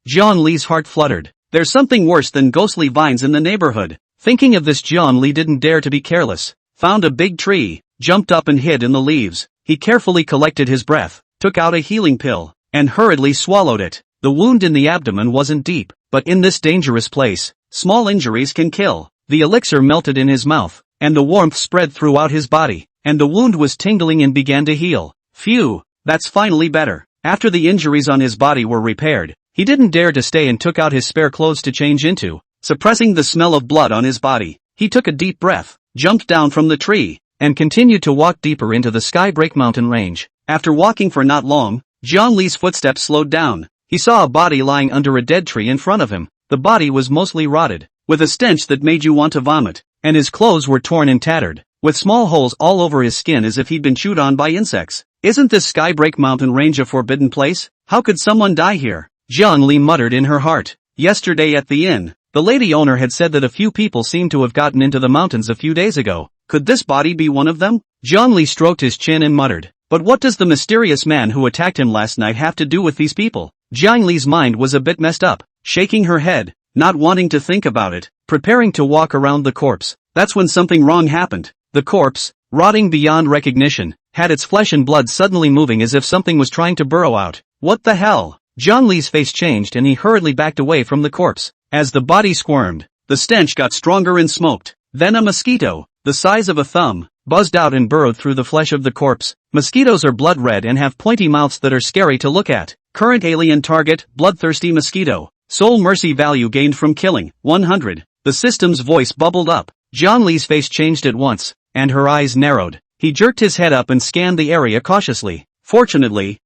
Jiangli's heart fluttered. There's something worse than ghostly vines in the neighborhood. Thinking of this, Jiangli didn't dare to be careless. Found a big tree, jumped up and hid in the leaves. He carefully collected his breath, took out a healing pill, and hurriedly swallowed it. The wound in the abdomen wasn't deep, but in this dangerous place, small injuries can kill. The elixir melted in his mouth, and the warmth spread throughout his body, and the wound was tingling and began to heal. Phew, that's finally better. After the injuries on his body were repaired, he didn't dare to stay and took out his spare clothes to change into. Suppressing the smell of blood on his body, he took a deep breath, jumped down from the tree, and continued to walk deeper into the Skybreak mountain range. After walking for not long, Jiangli's footsteps slowed down. He saw a body lying under a dead tree in front of him. The body was mostly rotted, with a stench that made you want to vomit, and his clothes were torn and tattered, with small holes all over his skin as if he'd been chewed on by insects. Isn't this Skybreak mountain range a forbidden place? How could someone die here? Jiangli muttered in her heart. Yesterday at the inn, the lady owner had said that a few people seemed to have gotten into the mountains a few days ago. Could this body be one of them? Jiangli stroked his chin and muttered. But what does the mysterious man who attacked him last night have to do with these people? Jiangli's mind was a bit messed up, shaking her head, not wanting to think about it, preparing to walk around the corpse. That's when something wrong happened. The corpse, rotting beyond recognition, had its flesh and blood suddenly moving as if something was trying to burrow out. What the hell? Jiangli's face changed and he hurriedly backed away from the corpse. As the body squirmed, the stench got stronger and smoked. Then a mosquito, the size of a thumb, buzzed out and burrowed through the flesh of the corpse. Mosquitoes are blood red and have pointy mouths that are scary to look at. Current alien target, bloodthirsty mosquito. Soul mercy value gained from killing, 100. The system's voice bubbled up. Jiangli's face changed at once, and her eyes narrowed. He jerked his head up and scanned the area cautiously. Fortunately,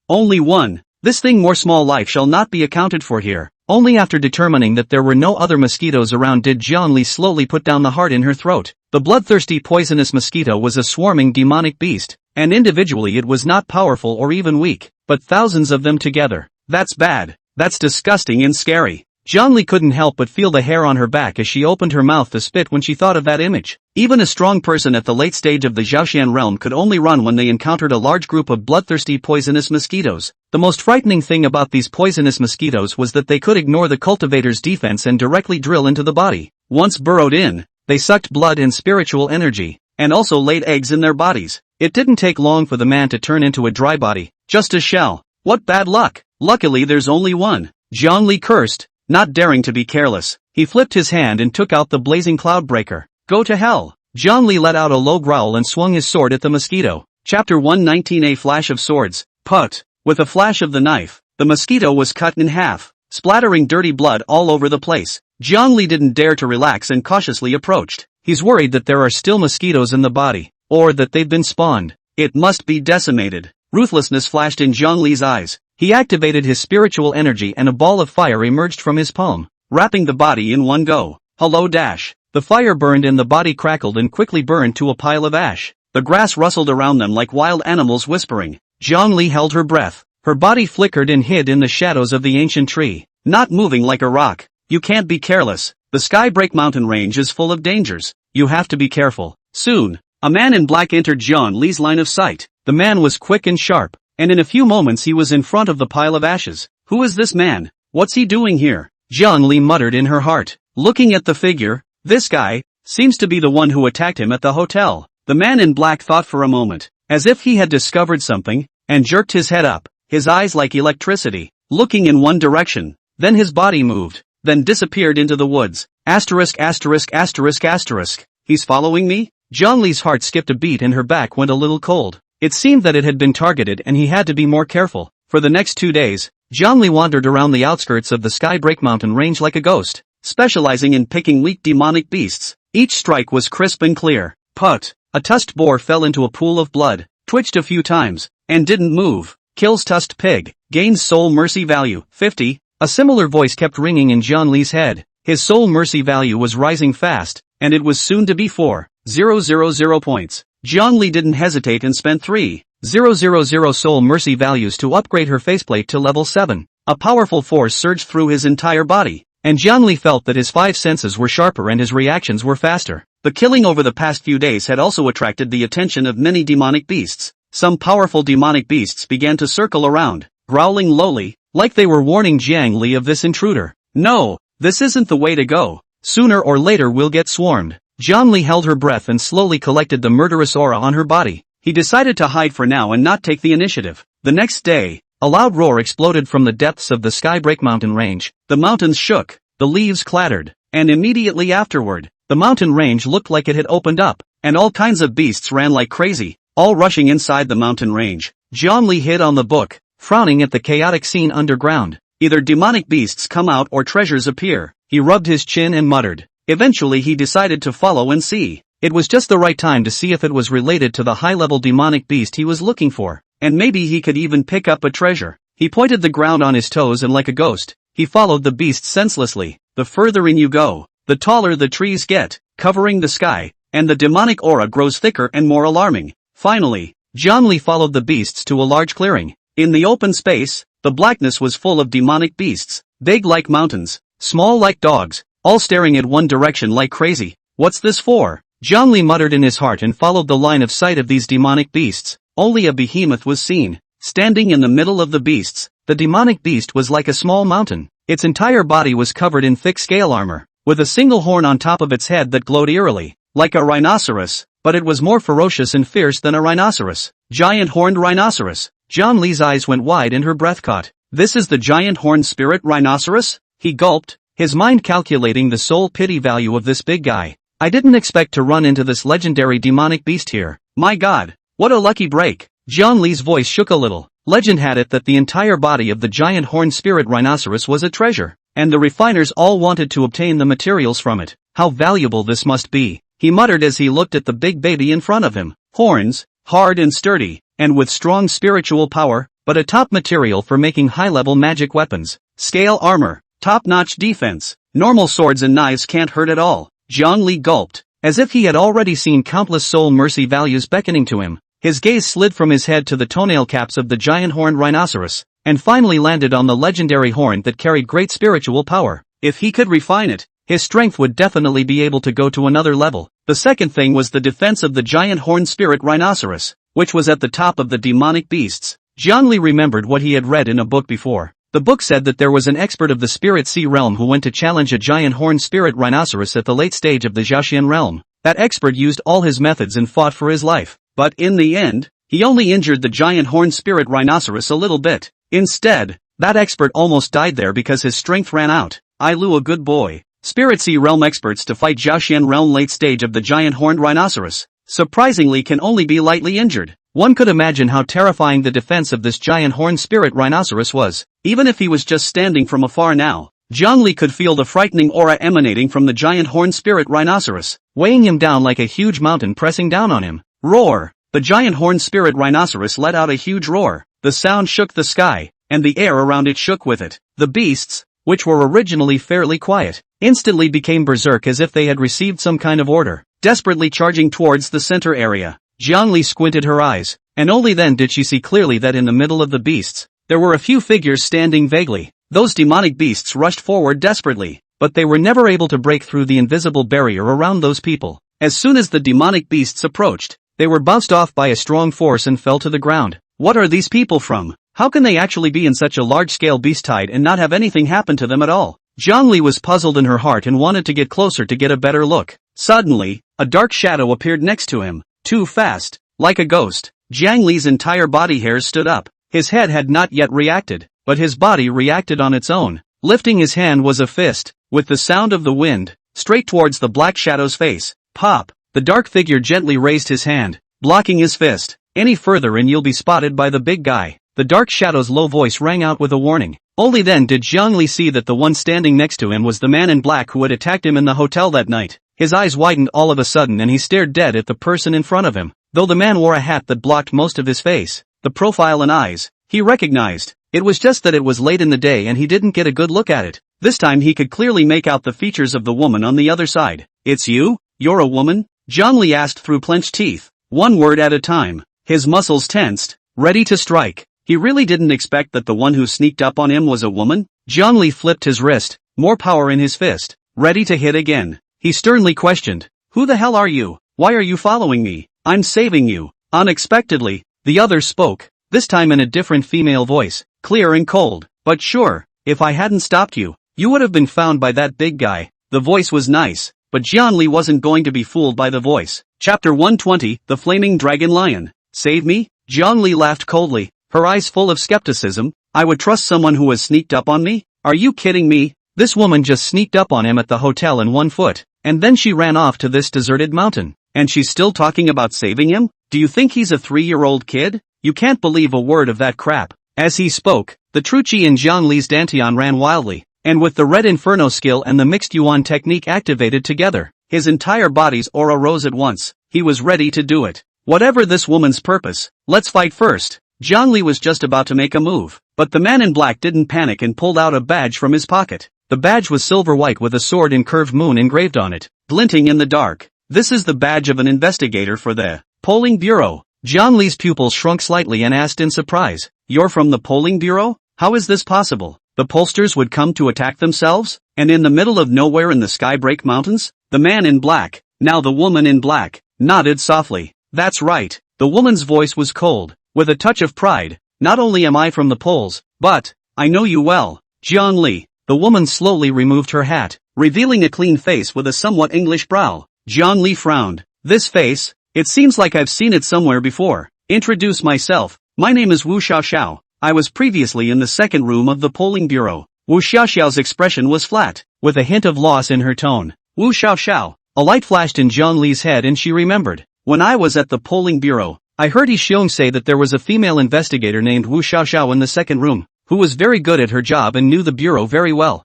only one. This thing more small life shall not be accounted for here. Only after determining that there were no other mosquitoes around did Jiangli slowly put down the heart in her throat. The bloodthirsty poisonous mosquito was a swarming demonic beast, and individually it was not powerful or even weak, but thousands of them together. That's bad. That's disgusting and scary. Jiangli couldn't help but feel the hair on her back as she opened her mouth to spit when she thought of that image. Even a strong person at the late stage of the Zhaoxian realm could only run when they encountered a large group of bloodthirsty poisonous mosquitoes. The most frightening thing about these poisonous mosquitoes was that they could ignore the cultivator's defense and directly drill into the body. Once burrowed in, they sucked blood and spiritual energy, and also laid eggs in their bodies. It didn't take long for the man to turn into a dry body. Just a shell. What bad luck. Luckily there's only one. Zhongli cursed, not daring to be careless. He flipped his hand and took out the blazing cloudbreaker. Go to hell. Zhongli let out a low growl and swung his sword at the mosquito. Chapter 119. A flash of swords. Put. With a flash of the knife, the mosquito was cut in half, splattering dirty blood all over the place. Zhongli didn't dare to relax and cautiously approached. He's worried that there are still mosquitoes in the body, or that they've been spawned. It must be decimated. Ruthlessness flashed in Zhongli's eyes. He activated his spiritual energy and a ball of fire emerged from his palm, wrapping the body in one go. Hello dash. The fire burned and the body crackled and quickly burned to a pile of ash. The grass rustled around them like wild animals whispering. Zhongli held her breath. Her body flickered and hid in the shadows of the ancient tree, not moving like a rock. You can't be careless. The Skybreak mountain range is full of dangers. You have to be careful. Soon, a man in black entered Zhongli's line of sight. The man was quick and sharp, and in a few moments he was in front of the pile of ashes. Who is this man? What's he doing here? Zhongli muttered in her heart. Looking at the figure, this guy seems to be the one who attacked him at the hotel. The man in black thought for a moment, as if he had discovered something, and jerked his head up, his eyes like electricity, looking in one direction. Then his body moved, then disappeared into the woods. Asterisk asterisk asterisk asterisk. He's following me? Zhongli's heart skipped a beat and her back went a little cold. It seemed that it had been targeted and he had to be more careful. For the next 2 days, Zhongli wandered around the outskirts of the Skybreak mountain range like a ghost, specializing in picking weak demonic beasts. Each strike was crisp and clear. Put. A tusked boar fell into a pool of blood, twitched a few times, and didn't move. Kills tusked pig. Gains soul mercy value, 50. A similar voice kept ringing in Zhongli's head. His soul mercy value was rising fast, and it was soon to be 4,000 points. Zhongli didn't hesitate and spent 3,000 soul mercy values to upgrade her faceplate to level 7. A powerful force surged through his entire body, and Zhongli felt that his 5 senses were sharper and his reactions were faster. The killing over the past few days had also attracted the attention of many demonic beasts. Some powerful demonic beasts began to circle around, growling lowly, like they were warning Zhongli of this intruder. No, this isn't the way to go. Sooner or later we'll get swarmed. Zhongli held her breath and slowly collected the murderous aura on her body. He decided to hide for now and not take the initiative. The next day, a loud roar exploded from the depths of the Skybreak mountain range. The mountains shook, the leaves clattered, and immediately afterward, the mountain range looked like it had opened up, and all kinds of beasts ran like crazy, all rushing inside the mountain range. Zhongli hid on the book, frowning at the chaotic scene underground. Either demonic beasts come out or treasures appear. He rubbed his chin and muttered. Eventually he decided to follow and see. It was just the right time to see if it was related to the high-level demonic beast he was looking for, and maybe he could even pick up a treasure. He pointed the ground on his toes and like a ghost, he followed the beast senselessly. The further in you go, the taller the trees get, covering the sky, and the demonic aura grows thicker and more alarming. Finally, Zhongli followed the beasts to a large clearing. In the open space, the blackness was full of demonic beasts, big like mountains, small like dogs, all staring at one direction like crazy. What's this for? Zhongli muttered in his heart and followed the line of sight of these demonic beasts. Only a behemoth was seen, standing in the middle of the beasts. The demonic beast was like a small mountain. Its entire body was covered in thick scale armor, with a single horn on top of its head that glowed eerily, like a rhinoceros, but it was more ferocious and fierce than a rhinoceros. Giant horned rhinoceros. Zhongli's eyes went wide and her breath caught. This is the giant horned spirit rhinoceros? He gulped, his mind calculating the soul pity value of this big guy. I didn't expect to run into this legendary demonic beast here. My god, what a lucky break. Zhongli's voice shook a little. Legend had it that the entire body of the giant horned spirit rhinoceros was a treasure, and the refiners all wanted to obtain the materials from it. How valuable this must be, he muttered as he looked at the big baby in front of him. Horns, hard and sturdy, and with strong spiritual power, but a top material for making high-level magic weapons. Scale armor, top-notch defense. Normal swords and knives can't hurt at all. Zhongli gulped, as if he had already seen countless soul mercy values beckoning to him. His gaze slid from his head to the toenail caps of the giant horned rhinoceros, and finally landed on the legendary horn that carried great spiritual power. If he could refine it, his strength would definitely be able to go to another level. The second thing was the defense of the giant horned spirit rhinoceros, which was at the top of the demonic beasts. Zhongli remembered what he had read in a book before. The book said that there was an expert of the spirit sea realm who went to challenge a giant horned spirit rhinoceros at the late stage of the Jiaxian realm. That expert used all his methods and fought for his life. But in the end, he only injured the giant horned spirit rhinoceros a little bit. Instead, that expert almost died there because his strength ran out. I Lu a good boy. Spirit Sea Realm experts to fight Jiaxian Realm late stage of the giant horned rhinoceros. Surprisingly can only be lightly injured. One could imagine how terrifying the defense of this giant horned spirit rhinoceros was. Even if he was just standing from afar now, Zhongli could feel the frightening aura emanating from the giant horned spirit rhinoceros, weighing him down like a huge mountain pressing down on him. Roar! The giant horned spirit rhinoceros let out a huge roar. The sound shook the sky, and the air around it shook with it. The beasts, which were originally fairly quiet, instantly became berserk as if they had received some kind of order, desperately charging towards the center area. Zhongli squinted her eyes, and only then did she see clearly that in the middle of the beasts, there were a few figures standing vaguely. Those demonic beasts rushed forward desperately, but they were never able to break through the invisible barrier around those people. As soon as the demonic beasts approached, they were bounced off by a strong force and fell to the ground. What are these people from? How can they actually be in such a large-scale beast tide and not have anything happen to them at all? Zhongli was puzzled in her heart and wanted to get closer to get a better look. Suddenly, a dark shadow appeared next to him. Too fast, like a ghost. Jiang Li's entire body hairs stood up. His head had not yet reacted, but his body reacted on its own. Lifting his hand was a fist, with the sound of the wind, straight towards the black shadow's face. Pop! The dark figure gently raised his hand, blocking his fist. Any further and you'll be spotted by the big guy. The dark shadow's low voice rang out with a warning. Only then did Zhongli see that the one standing next to him was the man in black who had attacked him in the hotel that night. His eyes widened all of a sudden and he stared dead at the person in front of him. Though the man wore a hat that blocked most of his face, the profile and eyes, he recognized. It was just that it was late in the day and he didn't get a good look at it. This time he could clearly make out the features of the woman on the other side. It's you? You're a woman? Zhongli asked through clenched teeth, one word at a time. His muscles tensed, ready to strike. He really didn't expect that the one who sneaked up on him was a woman. Zhongli flipped his wrist, more power in his fist, ready to hit again. He sternly questioned, who the hell are you? Why are you following me? I'm saving you. Unexpectedly, the other spoke, this time in a different female voice, clear and cold. But sure, if I hadn't stopped you, you would have been found by that big guy. The voice was nice, but Zhongli wasn't going to be fooled by the voice. Chapter 120, The Flaming Dragon Lion. Save me? Zhongli laughed coldly, her eyes full of skepticism. I would trust someone who has sneaked up on me? Are you kidding me? This woman just sneaked up on him at the hotel in 1 foot, and then she ran off to this deserted mountain. And she's still talking about saving him? Do you think he's a 3-year-old kid? You can't believe a word of that crap. As he spoke, the true chi in Zhongli's dantian ran wildly, and with the red inferno skill and the mixed yuan technique activated together, his entire body's aura rose at once. He was ready to do it. Whatever this woman's purpose, let's fight first. Zhongli was just about to make a move, but the man in black didn't panic and pulled out a badge from his pocket. The badge was silver white with a sword and curved moon engraved on it, glinting in the dark. This is the badge of an investigator for the polling bureau. Zhongli's pupils shrunk slightly and asked in surprise, you're from the polling bureau? How is this possible? The pollsters would come to attack themselves? And in the middle of nowhere in the Skybreak Mountains? The man in black, now the woman in black, nodded softly. That's right. The woman's voice was cold, with a touch of pride. Not only am I from the polls, but I know you well. Zhongli. The woman slowly removed her hat, revealing a clean face with a somewhat English brow. Zhongli frowned. This face? It seems like I've seen it somewhere before. Introduce myself. My name is Wu Xiaoxiao. I was previously in the second room of the polling bureau. Wu Xiaoxiao's expression was flat, with a hint of loss in her tone. Wu Xiaoxiao. A light flashed in Zhongli's head and she remembered. When I was at the polling bureau, I heard Yi Xiong say that there was a female investigator named Wu Xiaoxiao in the second room, who was very good at her job and knew the bureau very well.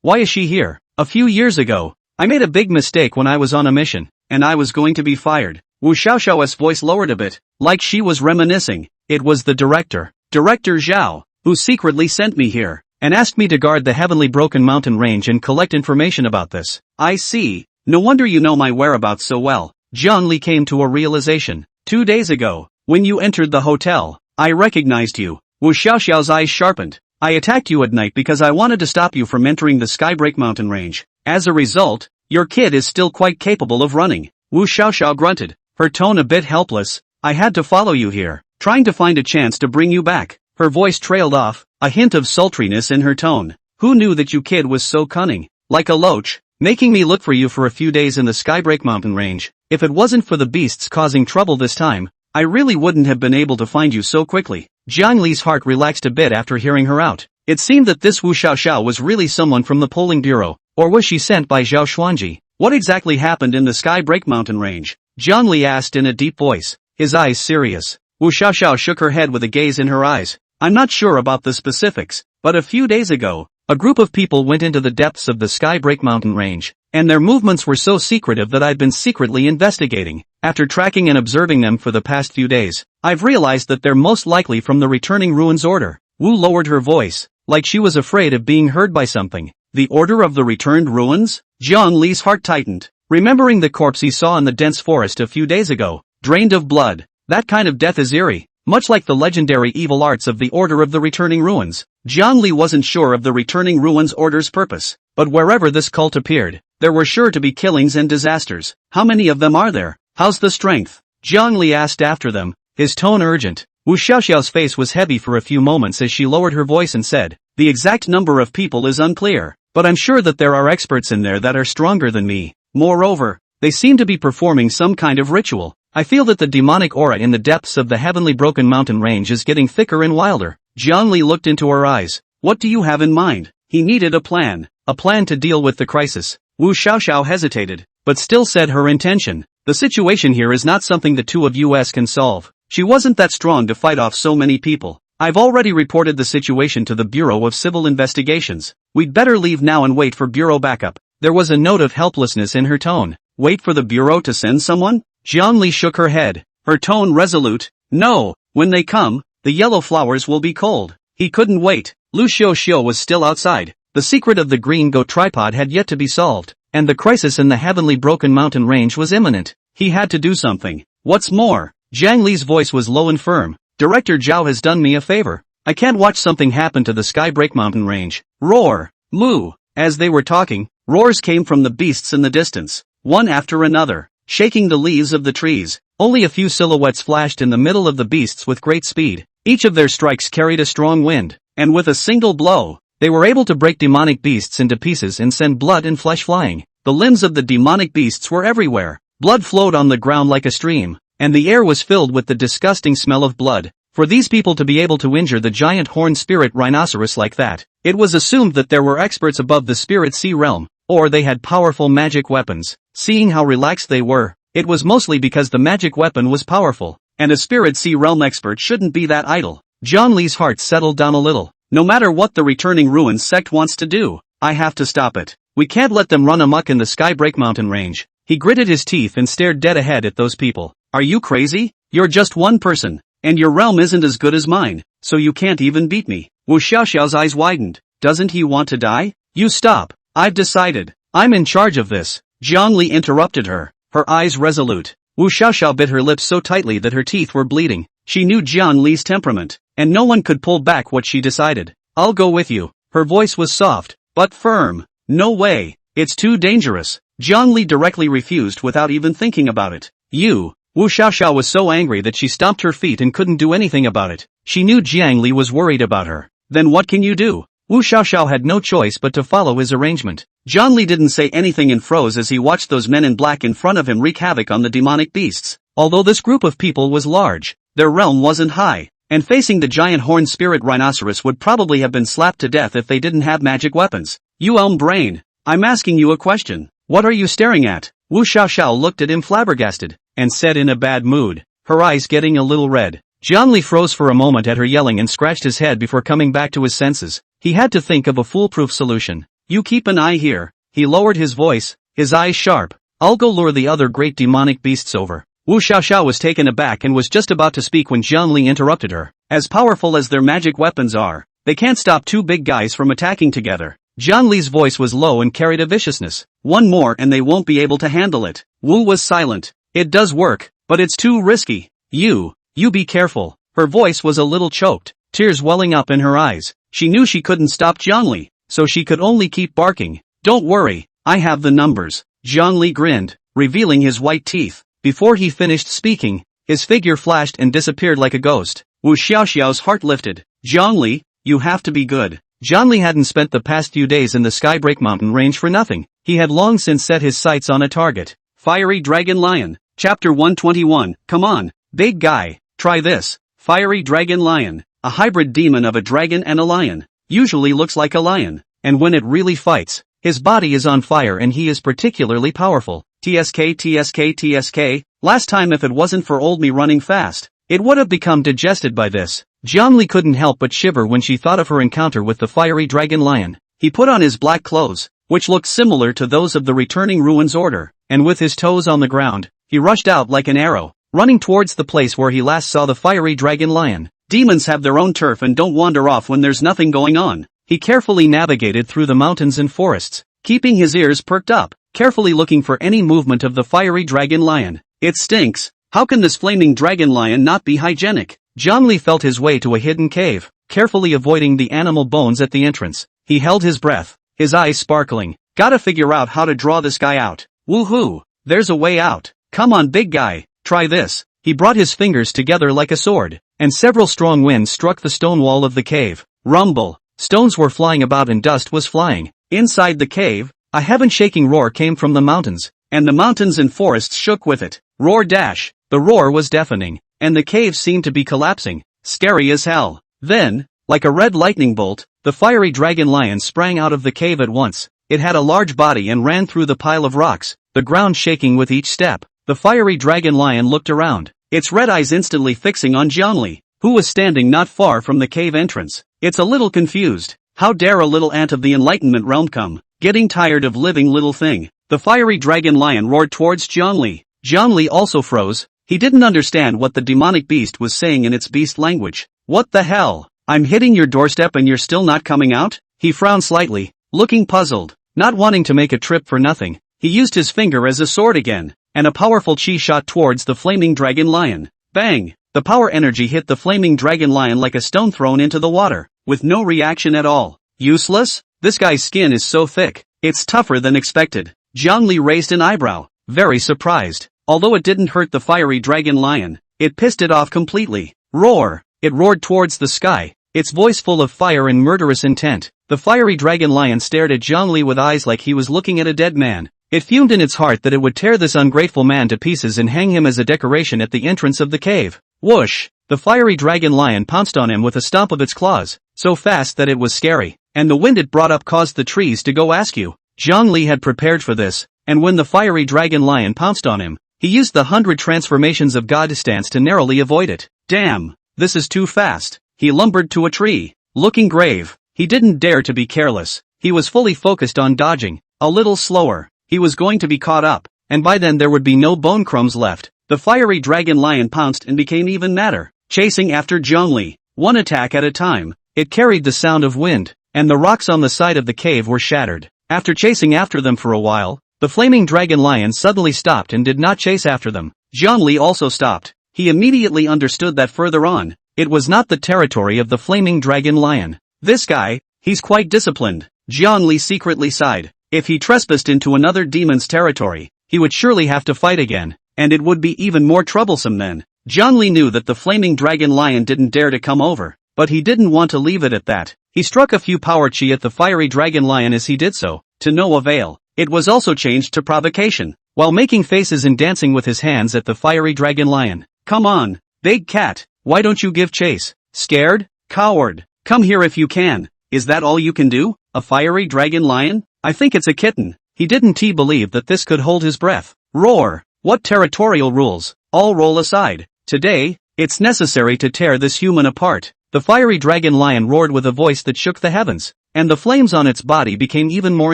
Why is she here? A few years ago, I made a big mistake when I was on a mission, and I was going to be fired. Wu Xiaoxiao's voice lowered a bit, like she was reminiscing. It was the director, Director Zhao, who secretly sent me here, and asked me to guard the heavenly broken mountain range and collect information about this. I see. No wonder you know my whereabouts so well. Zhongli came to a realization. 2 days ago, when you entered the hotel, I recognized you. Wu Xiaoxiao's eyes sharpened. I attacked you at night because I wanted to stop you from entering the Skybreak mountain range. As a result, your kid is still quite capable of running. Wu Xiaoxiao grunted, her tone a bit helpless. I had to follow you here, trying to find a chance to bring you back. Her voice trailed off, a hint of sultriness in her tone. Who knew that you kid was so cunning? Like a loach, making me look for you for a few days in the Skybreak mountain range. If it wasn't for the beasts causing trouble this time, I really wouldn't have been able to find you so quickly. Jiang Li's heart relaxed a bit after hearing her out. It seemed that this Wu Xiaoxiao was really someone from the polling bureau, or was she sent by Zhao Xuanji? What exactly happened in the Skybreak mountain range? Jiang Li asked in a deep voice, his eyes serious. Wu Xiaoxiao shook her head with a gaze in her eyes. I'm not sure about the specifics, but a few days ago, a group of people went into the depths of the Skybreak mountain range, and their movements were so secretive that I've been secretly investigating. After tracking and observing them for the past few days, I've realized that they're most likely from the Returning Ruins Order. Wu lowered her voice, like she was afraid of being heard by something. The Order of the Returned Ruins? Jiang Li's heart tightened, remembering the corpse he saw in the dense forest a few days ago, drained of blood. That kind of death is eerie, much like the legendary evil arts of the Order of the Returning Ruins. Jiang Li wasn't sure of the Returning Ruins Order's purpose, but wherever this cult appeared, there were sure to be killings and disasters. How many of them are there? How's the strength? Jiang Li asked after them, his tone urgent. Wu Xiaoxiao's face was heavy for a few moments as she lowered her voice and said, the exact number of people is unclear, but I'm sure that there are experts in there that are stronger than me. Moreover, they seem to be performing some kind of ritual. I feel that the demonic aura in the depths of the heavenly broken mountain range is getting thicker and wilder. Jiang Li looked into her eyes. What do you have in mind? He needed a plan to deal with the crisis. Wu Xiaoxiao hesitated, but still said her intention. The situation here is not something the two of us can solve. She wasn't that strong to fight off so many people. I've already reported the situation to the Bureau of Civil Investigations. We'd better leave now and wait for Bureau backup. There was a note of helplessness in her tone. Wait for the Bureau to send someone? Jiang Li shook her head, her tone resolute. No, when they come, the yellow flowers will be cold. He couldn't wait. Lu Xiaoxiao was still outside. The secret of the green goat tripod had yet to be solved, and the crisis in the heavenly broken mountain range was imminent. He had to do something. What's more, Jiang Li's voice was low and firm. Director Zhao has done me a favor. I can't watch something happen to the Skybreak mountain range. Roar! Moo! As they were talking, roars came from the beasts in the distance, one after another, shaking the leaves of the trees. Only a few silhouettes flashed in the middle of the beasts with great speed. Each of their strikes carried a strong wind, and with a single blow, they were able to break demonic beasts into pieces and send blood and flesh flying. The limbs of the demonic beasts were everywhere. Blood flowed on the ground like a stream, and the air was filled with the disgusting smell of blood. For these people to be able to injure the giant horned spirit rhinoceros like that, it was assumed that there were experts above the spirit sea realm, or they had powerful magic weapons. Seeing how relaxed they were, it was mostly because the magic weapon was powerful, and a spirit sea realm expert shouldn't be that idle. Jiang Li's heart settled down a little. No matter what the Returning Ruins sect wants to do, I have to stop it. We can't let them run amok in the Skybreak mountain range. He gritted his teeth and stared dead ahead at those people. Are you crazy? You're just one person, and your realm isn't as good as mine, so you can't even beat me. Wu Xiaoxiao's eyes widened. Doesn't he want to die? You stop. I've decided. I'm in charge of this. Jiang Li interrupted her, her eyes resolute. Wu Xiaoxiao bit her lips so tightly that her teeth were bleeding. She knew Jiang Li's temperament, and no one could pull back what she decided. I'll go with you. Her voice was soft, but firm. No way. It's too dangerous. Jiang Li directly refused without even thinking about it. You. Wu Xiaoxiao was so angry that she stomped her feet and couldn't do anything about it. She knew Jiang Li was worried about her. Then what can you do? Wu Xiaoxiao had no choice but to follow his arrangement. Jiang Li didn't say anything and froze as he watched those men in black in front of him wreak havoc on the demonic beasts. Although this group of people was large, their realm wasn't high, and facing the giant horned spirit rhinoceros would probably have been slapped to death if they didn't have magic weapons. You elm brain, I'm asking you a question. What are you staring at? Wu Xiaoxiao looked at him flabbergasted, and said in a bad mood, her eyes getting a little red. Jiang Li froze for a moment at her yelling and scratched his head before coming back to his senses. He had to think of a foolproof solution. You keep an eye here. He lowered his voice, his eyes sharp. I'll go lure the other great demonic beasts over. Wu Xiaoxiao was taken aback and was just about to speak when Jiang Li interrupted her. As powerful as their magic weapons are, they can't stop two big guys from attacking together. Jiang Li's voice was low and carried a viciousness. One more and they won't be able to handle it. Wu was silent. It does work, but it's too risky. You be careful. Her voice was a little choked, tears welling up in her eyes. She knew she couldn't stop Jiang Li, so she could only keep barking. Don't worry, I have the numbers. Jiang Li grinned, revealing his white teeth. Before he finished speaking, his figure flashed and disappeared like a ghost. Wu Xiaoxiao's heart lifted. Jiang Li, you have to be good. Jiangli hadn't spent the past few days in the Skybreak mountain range for nothing. He had long since set his sights on a target. Fiery Dragon Lion. Chapter 121. Come on, big guy, try this. Fiery Dragon Lion. A hybrid demon of a dragon and a lion. Usually looks like a lion, and when it really fights, his body is on fire and he is particularly powerful. TSK. Last time if it wasn't for old me running fast, it would have become digested by this. Jiangli couldn't help but shiver when she thought of her encounter with the fiery dragon lion. He put on his black clothes, which looked similar to those of the returning ruins order, and with his toes on the ground, he rushed out like an arrow, running towards the place where he last saw the fiery dragon lion. Demons have their own turf and don't wander off when there's nothing going on. He carefully navigated through the mountains and forests, keeping his ears perked up, carefully looking for any movement of the fiery dragon lion. It stinks. How can this flaming dragon lion not be hygienic? Jiangli felt his way to a hidden cave, carefully avoiding the animal bones at the entrance. He held his breath, his eyes sparkling. Gotta figure out how to draw this guy out. Woohoo! There's a way out. Come on big guy, try this. He brought his fingers together like a sword, and several strong winds struck the stone wall of the cave. Rumble. Stones were flying about and dust was flying. Inside the cave, a heaven-shaking roar came from the mountains, and the mountains and forests shook with it. Roar dash. The roar was deafening, and the cave seemed to be collapsing. Scary as hell. Then, like a red lightning bolt, the fiery dragon lion sprang out of the cave at once. It had a large body and ran through the pile of rocks, the ground shaking with each step. The fiery dragon lion looked around, its red eyes instantly fixing on Jiangli, who was standing not far from the cave entrance. It's a little confused. How dare a little ant of the enlightenment realm come? Getting tired of living little thing. The fiery dragon lion roared towards Jiangli. Jiangli also froze. He didn't understand what the demonic beast was saying in its beast language. What the hell? I'm hitting your doorstep and you're still not coming out? He frowned slightly, looking puzzled. Not wanting to make a trip for nothing, he used his finger as a sword again, and a powerful chi shot towards the flaming dragon lion. Bang! The power energy hit the flaming dragon lion like a stone thrown into the water, with no reaction at all. Useless? This guy's skin is so thick, it's tougher than expected. Jiangli raised an eyebrow, very surprised. Although it didn't hurt the fiery dragon lion, it pissed it off completely. Roar! It roared towards the sky, its voice full of fire and murderous intent. The fiery dragon lion stared at Jiangli with eyes like he was looking at a dead man. It fumed in its heart that it would tear this ungrateful man to pieces and hang him as a decoration at the entrance of the cave. Whoosh! The fiery dragon lion pounced on him with a stomp of its claws, so fast that it was scary, and the wind it brought up caused the trees to go askew. Jiangli had prepared for this, and when the fiery dragon lion pounced on him, he used the 100 transformations of God stance to narrowly avoid it. Damn, this is too fast. He lumbered to a tree, looking grave. He didn't dare to be careless. He was fully focused on dodging. A little slower. He was going to be caught up, and by then there would be no bone crumbs left. The fiery dragon lion pounced and became even madder, chasing after Jiangli, one attack at a time. It carried the sound of wind, and the rocks on the side of the cave were shattered. After chasing after them for a while, the flaming dragon lion suddenly stopped and did not chase after them. Jiangli also stopped. He immediately understood that further on, it was not the territory of the flaming dragon lion. This guy, he's quite disciplined. Jiangli secretly sighed. If he trespassed into another demon's territory, he would surely have to fight again, and it would be even more troublesome then. Jiangli knew that the flaming dragon lion didn't dare to come over, but he didn't want to leave it at that. He struck a few power chi at the fiery dragon lion as he did so, to no avail. It was also changed to provocation, while making faces and dancing with his hands at the fiery dragon lion. Come on, big cat, why don't you give chase? Scared? Coward. Come here if you can. Is that all you can do? A fiery dragon lion? I think it's a kitten. He didn't believe that this could hold his breath. Roar! What territorial rules? All roll aside. Today, it's necessary to tear this human apart. The fiery dragon lion roared with a voice that shook the heavens, and the flames on its body became even more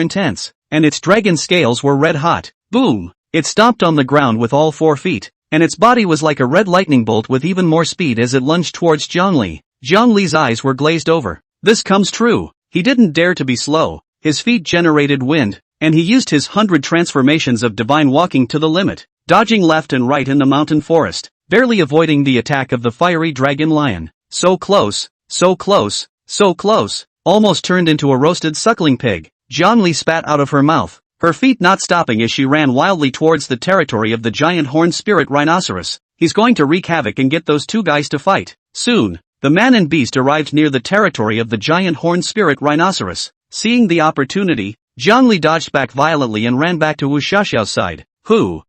intense, and its dragon scales were red hot. Boom! It stomped on the ground with all 4 feet, and its body was like a red lightning bolt with even more speed as it lunged towards Jiangli. Jiangli's eyes were glazed over. This comes true. He didn't dare to be slow. His feet generated wind, and he used his 100 transformations of divine walking to the limit, dodging left and right in the mountain forest, barely avoiding the attack of the fiery dragon lion. So close, so close, so close. Almost turned into a roasted suckling pig. Jiangli spat out of her mouth, her feet not stopping as she ran wildly towards the territory of the giant horned spirit rhinoceros. He's going to wreak havoc and get those two guys to fight. Soon. The man and beast arrived near the territory of the giant horned spirit rhinoceros. Seeing the opportunity, Zhongli dodged back violently and ran back to Wu Xiaoxiao's side. Who?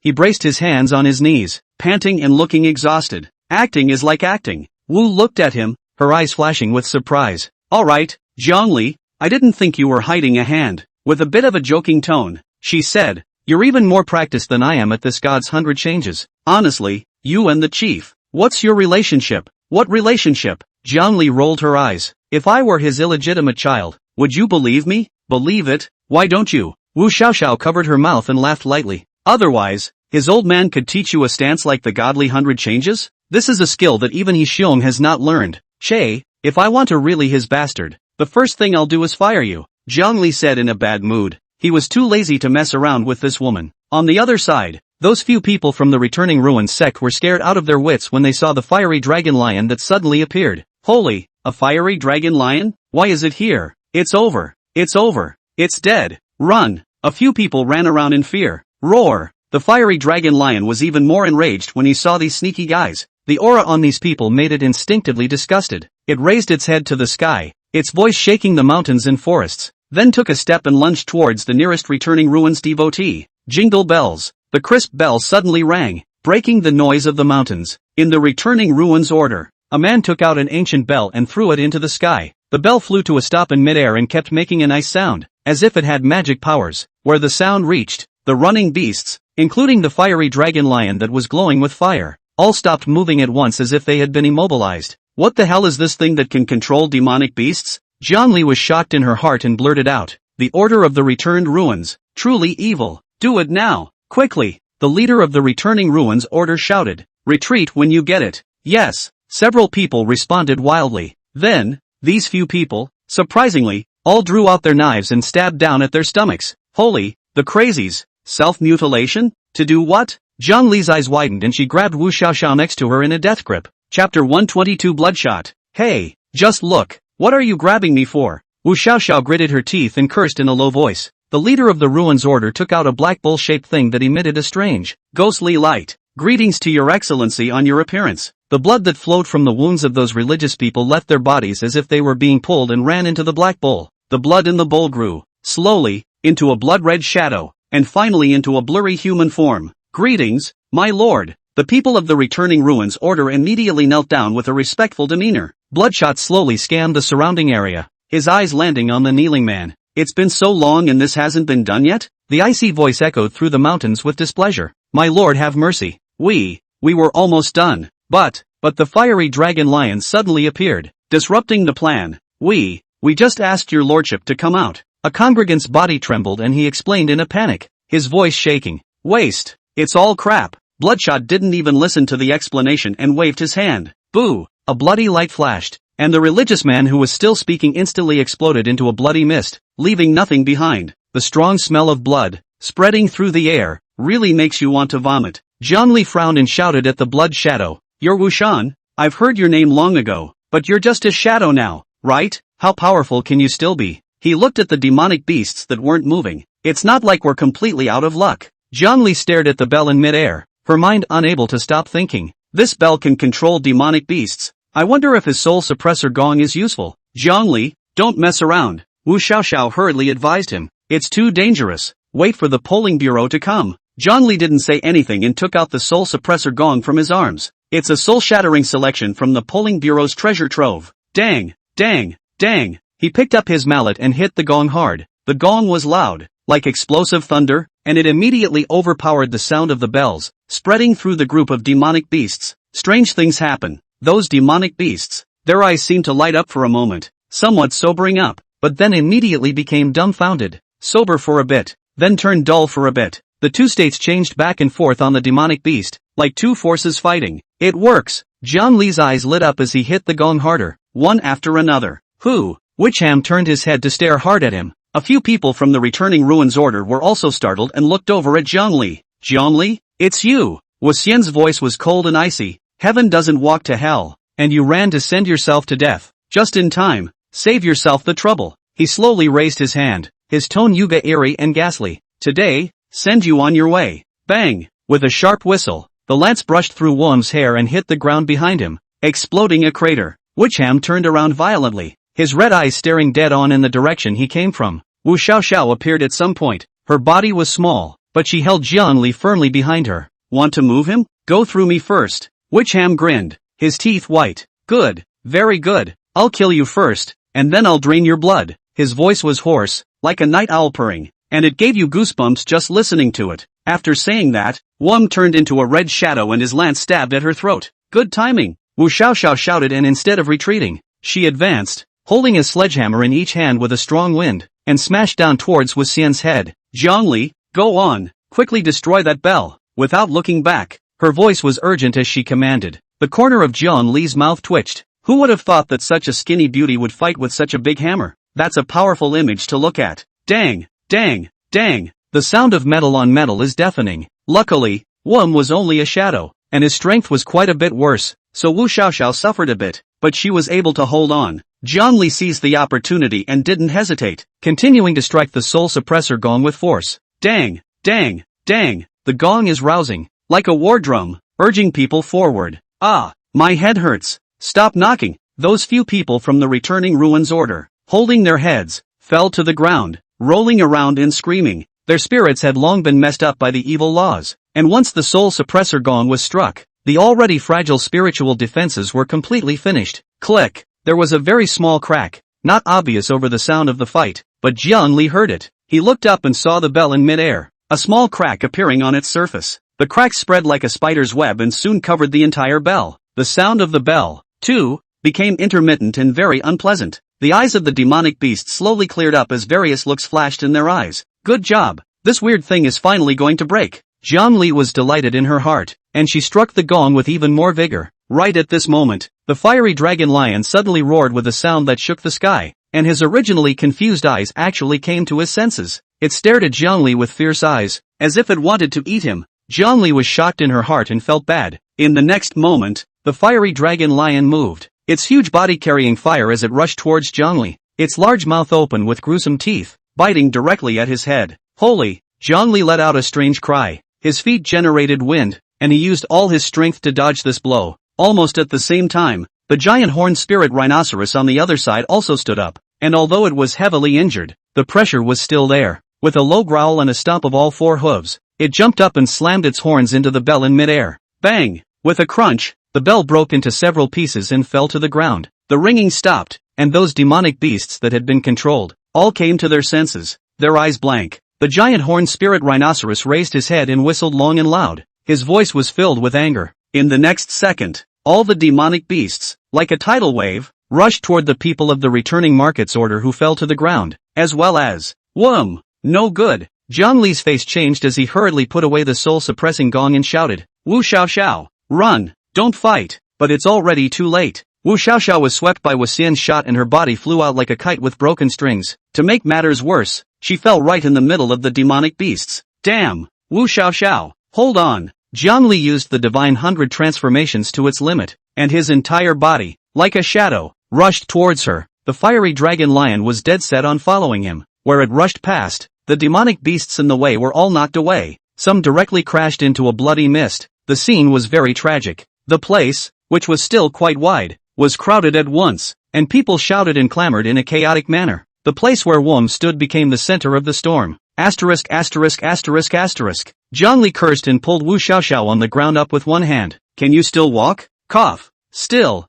He braced his hands on his knees, panting and looking exhausted. Acting is like acting. Wu looked at him, her eyes flashing with surprise. Alright, Zhongli, I didn't think you were hiding a hand. With a bit of a joking tone, she said, you're even more practiced than I am at this God's 100 changes. Honestly, you and the chief. What's your relationship? What relationship? Zhongli rolled her eyes. If I were his illegitimate child, would you believe me? Believe it? Why don't you? Wu Xiaoxiao covered her mouth and laughed lightly. Otherwise, his old man could teach you a stance like the godly 100 changes? This is a skill that even He Xiong has not learned. Che, if I want to really his bastard, the first thing I'll do is fire you, Zhongli said in a bad mood. He was too lazy to mess around with this woman. On the other side, those few people from the returning ruins sect were scared out of their wits when they saw the fiery dragon lion that suddenly appeared. Holy, a fiery dragon lion? Why is it here? It's over. It's over. It's dead. Run. A few people ran around in fear. Roar. The fiery dragon lion was even more enraged when he saw these sneaky guys. The aura on these people made it instinctively disgusted. It raised its head to the sky, its voice shaking the mountains and forests, then took a step and lunged towards the nearest returning ruins devotee. Jingle bells. The crisp bell suddenly rang, breaking the noise of the mountains. In the returning ruins order, a man took out an ancient bell and threw it into the sky. The bell flew to a stop in midair and kept making a nice sound, as if it had magic powers. Where the sound reached, the running beasts, including the fiery dragon lion that was glowing with fire, all stopped moving at once as if they had been immobilized. What the hell is this thing that can control demonic beasts? Zhongli was shocked in her heart and blurted out, the Order of the Returned Ruins, truly evil. Do it now, quickly. The leader of the returning ruins order shouted, retreat when you get it. Yes, several people responded wildly. Then, these few people, surprisingly, all drew out their knives and stabbed down at their stomachs. Holy, the crazies. Self-mutilation? To do what? Zhongli's eyes widened and she grabbed Wu Xiaoxiao next to her in a death grip. Chapter 122 Bloodshot. Hey, just look. What are you grabbing me for? Wu Xiaoxiao gritted her teeth and cursed in a low voice. The leader of the ruins order took out a black bowl-shaped thing that emitted a strange, ghostly light. Greetings to your excellency on your appearance. The blood that flowed from the wounds of those religious people left their bodies as if they were being pulled and ran into the black bowl. The blood in the bowl grew, slowly, into a blood-red shadow, and finally into a blurry human form. Greetings, my lord. The people of the returning ruins order immediately knelt down with a respectful demeanor. Bloodshot slowly scanned the surrounding area, his eyes landing on the kneeling man. It's been so long and this hasn't been done yet? The icy voice echoed through the mountains with displeasure. My lord, have mercy. We were almost done. But the fiery dragon lion suddenly appeared, disrupting the plan. We just asked your lordship to come out. A congregant's body trembled and he explained in a panic, his voice shaking. Waste. It's all crap. Bloodshot didn't even listen to the explanation and waved his hand. Boo! A bloody light flashed, and the religious man who was still speaking instantly exploded into a bloody mist, leaving nothing behind. The strong smell of blood, spreading through the air, really makes you want to vomit. Zhongli frowned and shouted at the blood shadow. You're Wushan? I've heard your name long ago, but you're just a shadow now, right? How powerful can you still be? He looked at the demonic beasts that weren't moving. It's not like we're completely out of luck. Zhongli stared at the bell in midair, her mind unable to stop thinking. This bell can control demonic beasts. I wonder if his soul suppressor gong is useful. Zhongli, don't mess around. Wu Xiaoxiao hurriedly advised him. It's too dangerous. Wait for the polling bureau to come. Zhongli didn't say anything and took out the soul suppressor gong from his arms. It's a soul-shattering selection from the polling bureau's treasure trove. Dang, dang, dang. He picked up his mallet and hit the gong hard. The gong was loud, like explosive thunder, and it immediately overpowered the sound of the bells, spreading through the group of demonic beasts. Strange things happen. Those demonic beasts, their eyes seemed to light up for a moment, somewhat sobering up, but then immediately became dumbfounded, sober for a bit, then turned dull for a bit. The two states changed back and forth on the demonic beast, like two forces fighting. It works. Zhongli's eyes lit up as he hit the gong harder, one after another. Who? Wicham turned his head to stare hard at him. A few people from the returning ruins order were also startled and looked over at Zhongli. Zhongli? It's you! Wuxian's voice was cold and icy. Heaven doesn't walk to hell, and you ran to send yourself to death. Just in time. Save yourself the trouble. He slowly raised his hand, his tone yuga eerie and ghastly. Today, send you on your way. Bang! With a sharp whistle, the lance brushed through Wuham's hair and hit the ground behind him. exploding a crater. Wicham turned around violently, his red eyes staring dead on in the direction he came from. Wu Xiaoxiao appeared at some point. Her body was small, but she held Jiangli firmly behind her. Want to move him? Go through me first. Wicham grinned, his teeth white. Good, very good. I'll kill you first, and then I'll drain your blood. His voice was hoarse, like a night owl purring, and it gave you goosebumps just listening to it. After saying that, Wum turned into a red shadow and his lance stabbed at her throat. Good timing, Wu Xiaoxiao shouted, and instead of retreating, she advanced, holding a sledgehammer in each hand with a strong wind, and smashed down towards Wu Xian's head. Jiangli, go on, quickly destroy that bell. Without looking back, her voice was urgent as she commanded. The corner of Jiangli's mouth twitched. Who would have thought that such a skinny beauty would fight with such a big hammer? That's a powerful image to look at. Dang, dang, dang. The sound of metal on metal is deafening. Luckily, Wum was only a shadow, and his strength was quite a bit worse, so Wu Xiaoxiao suffered a bit, but she was able to hold on. Jiangli seized the opportunity and didn't hesitate, continuing to strike the soul suppressor gong with force. Dang, dang, dang. The gong is rousing, like a war drum, urging people forward. Ah, my head hurts. Stop knocking. Those few people from the returning ruins order, holding their heads, fell to the ground, rolling around and screaming. Their spirits had long been messed up by the evil laws, and once the soul suppressor gong was struck, the already fragile spiritual defenses were completely finished. Click. There was a very small crack, not obvious over the sound of the fight, but Jiangli heard it. He looked up and saw the bell in midair, a small crack appearing on its surface. The crack spread like a spider's web and soon covered the entire bell. The sound of the bell, too, became intermittent and very unpleasant. The eyes of the demonic beast slowly cleared up as various looks flashed in their eyes. Good job. This weird thing is finally going to break. Jiangli was delighted in her heart, and she struck the gong with even more vigor. Right at this moment, the fiery dragon lion suddenly roared with a sound that shook the sky, and his originally confused eyes actually came to his senses. It stared at Jiangli with fierce eyes, as if it wanted to eat him. Jiangli was shocked in her heart and felt bad. In the next moment, the fiery dragon lion moved, its huge body carrying fire as it rushed towards Jiangli, its large mouth open with gruesome teeth, biting directly at his head. Holy! Jiangli let out a strange cry. His feet generated wind, and he used all his strength to dodge this blow. Almost at the same time, the giant horned spirit rhinoceros on the other side also stood up, and although it was heavily injured, the pressure was still there. With a low growl and a stomp of all four hooves, it jumped up and slammed its horns into the bell in midair. Bang! With a crunch, the bell broke into several pieces and fell to the ground. The ringing stopped, and those demonic beasts that had been controlled, all came to their senses, their eyes blank. The giant horned spirit rhinoceros raised his head and whistled long and loud. His voice was filled with anger. In the next second, all the demonic beasts, like a tidal wave, rushed toward the people of the returning markets order who fell to the ground, as well as Wum. No good. Jiangli's face changed as he hurriedly put away the soul-suppressing gong and shouted, Wu Xiaoxiao, run, don't fight, but it's already too late. Wu Xiaoxiao was swept by Wu Xian's shot and her body flew out like a kite with broken strings. To make matters worse, she fell right in the middle of the demonic beasts. Damn! Wu Xiaoxiao, hold on! Jiangli used the divine 100 transformations to its limit, and his entire body, like a shadow, rushed towards her. The fiery dragon lion was dead set on following him. Where it rushed past, the demonic beasts in the way were all knocked away. Some directly crashed into a bloody mist. The scene was very tragic. The place, which was still quite wide, was crowded at once, and people shouted and clamored in a chaotic manner. The place where Wum stood became the center of the storm. Asterisk. Jiangli cursed and pulled Wu Xiaoxiao on the ground up with one hand. Can you still walk? Cough. Still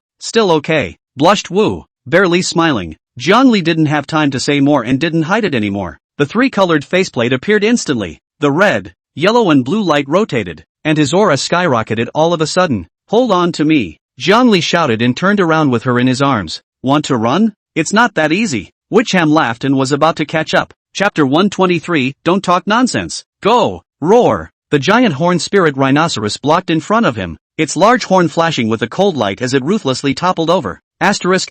okay, blushed Wu, barely smiling. Jiangli didn't have time to say more and didn't hide it anymore. The three-colored faceplate appeared instantly. The red, yellow and blue light rotated, and his aura skyrocketed all of a sudden. Hold on to me. Jiangli shouted and turned around with her in his arms. Want to run? It's not that easy. Wicham laughed and was about to catch up. Chapter 123, Don't Talk Nonsense. Go! Roar! The giant horned spirit rhinoceros blocked in front of him, its large horn flashing with a cold light as it ruthlessly toppled over. Asterisk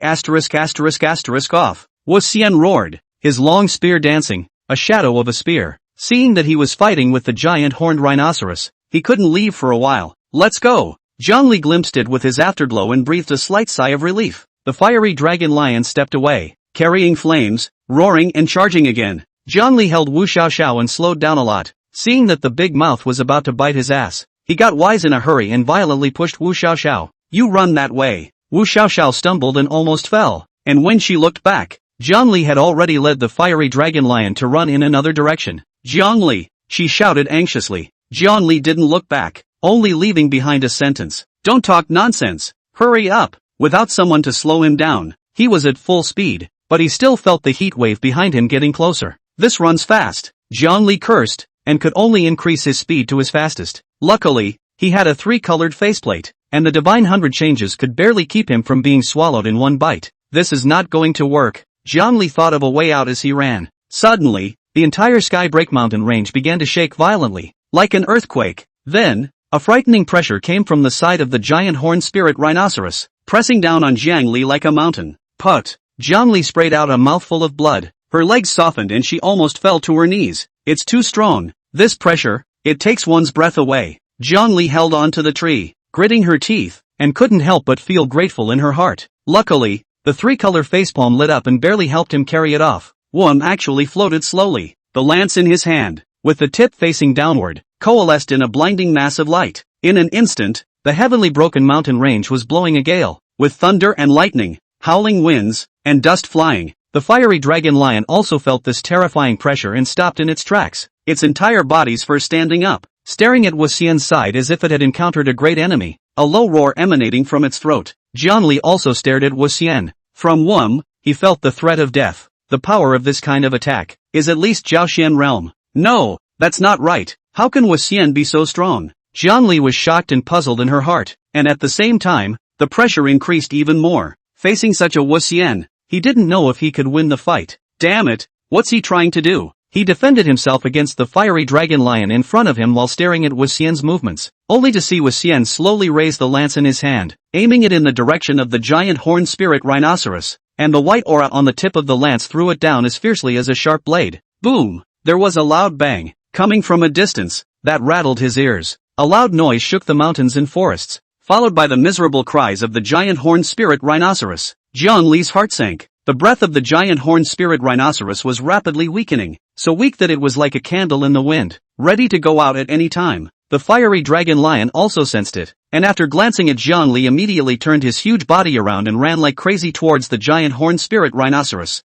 off. Wu Xian roared, his long spear dancing, a shadow of a spear. Seeing that he was fighting with the giant horned rhinoceros, he couldn't leave for a while. Let's go! Jiangli glimpsed it with his afterglow and breathed a slight sigh of relief. The fiery dragon lion stepped away, carrying flames, roaring and charging again. Jiangli held Wu Xiaoxiao and slowed down a lot. Seeing that the big mouth was about to bite his ass, he got wise in a hurry and violently pushed Wu Xiaoxiao. You run that way. Wu Xiaoxiao stumbled and almost fell, And when she looked back, Zhongli had already led the fiery dragon lion to run in another direction. Zhongli, she shouted anxiously. Zhongli didn't look back, only leaving behind a sentence. Don't talk nonsense. Hurry up. Without someone to slow him down, he was at full speed, but he still felt the heat wave behind him getting closer. This runs fast. Zhongli cursed, and could only increase his speed to his fastest. Luckily, he had a 3-colored faceplate, and the divine 100 changes could barely keep him from being swallowed in one bite. This is not going to work. Zhongli thought of a way out as he ran. Suddenly, the entire Skybreak mountain range began to shake violently, like an earthquake. Then, a frightening pressure came from the side of the giant horned spirit rhinoceros, pressing down on Zhongli like a mountain. Put! Zhongli sprayed out a mouthful of blood. Her legs softened and she almost fell to her knees. It's too strong. This pressure, it takes one's breath away. Zhongli held on to the tree, gritting her teeth, and couldn't help but feel grateful in her heart. Luckily, the 3-color facepalm lit up and barely helped him carry it off. Wum actually floated slowly, the lance in his hand, with the tip facing downward, coalesced in a blinding mass of light. In an instant, the heavenly broken mountain range was blowing a gale, with thunder and lightning, howling winds, and dust flying. The fiery dragon lion also felt this terrifying pressure and stopped in its tracks, its entire body's fur standing up, staring at Wu Xian's side as if it had encountered a great enemy, a low roar emanating from its throat. Zhongli also stared at Wu Xian. From Wum, he felt the threat of death. The power of this kind of attack is at least Zhaoxian realm. No, that's not right. How can Wu Xian be so strong? Zhongli was shocked and puzzled in her heart, and at the same time, the pressure increased even more. Facing such a Wu Xian, he didn't know if he could win the fight. Damn it, what's he trying to do? He defended himself against the fiery dragon lion in front of him while staring at Wu Xian's movements, only to see Wu Xian slowly raise the lance in his hand, aiming it in the direction of the giant horned spirit rhinoceros, and the white aura on the tip of the lance threw it down as fiercely as a sharp blade. Boom! There was a loud bang, coming from a distance, that rattled his ears. A loud noise shook the mountains and forests, followed by the miserable cries of the giant horned spirit rhinoceros. Zhongli's heart sank. The breath of the giant horned spirit rhinoceros was rapidly weakening, so weak that it was like a candle in the wind, ready to go out at any time. The fiery dragon lion also sensed it, and after glancing at Zhongli immediately turned his huge body around and ran like crazy towards the giant horned spirit rhinoceros.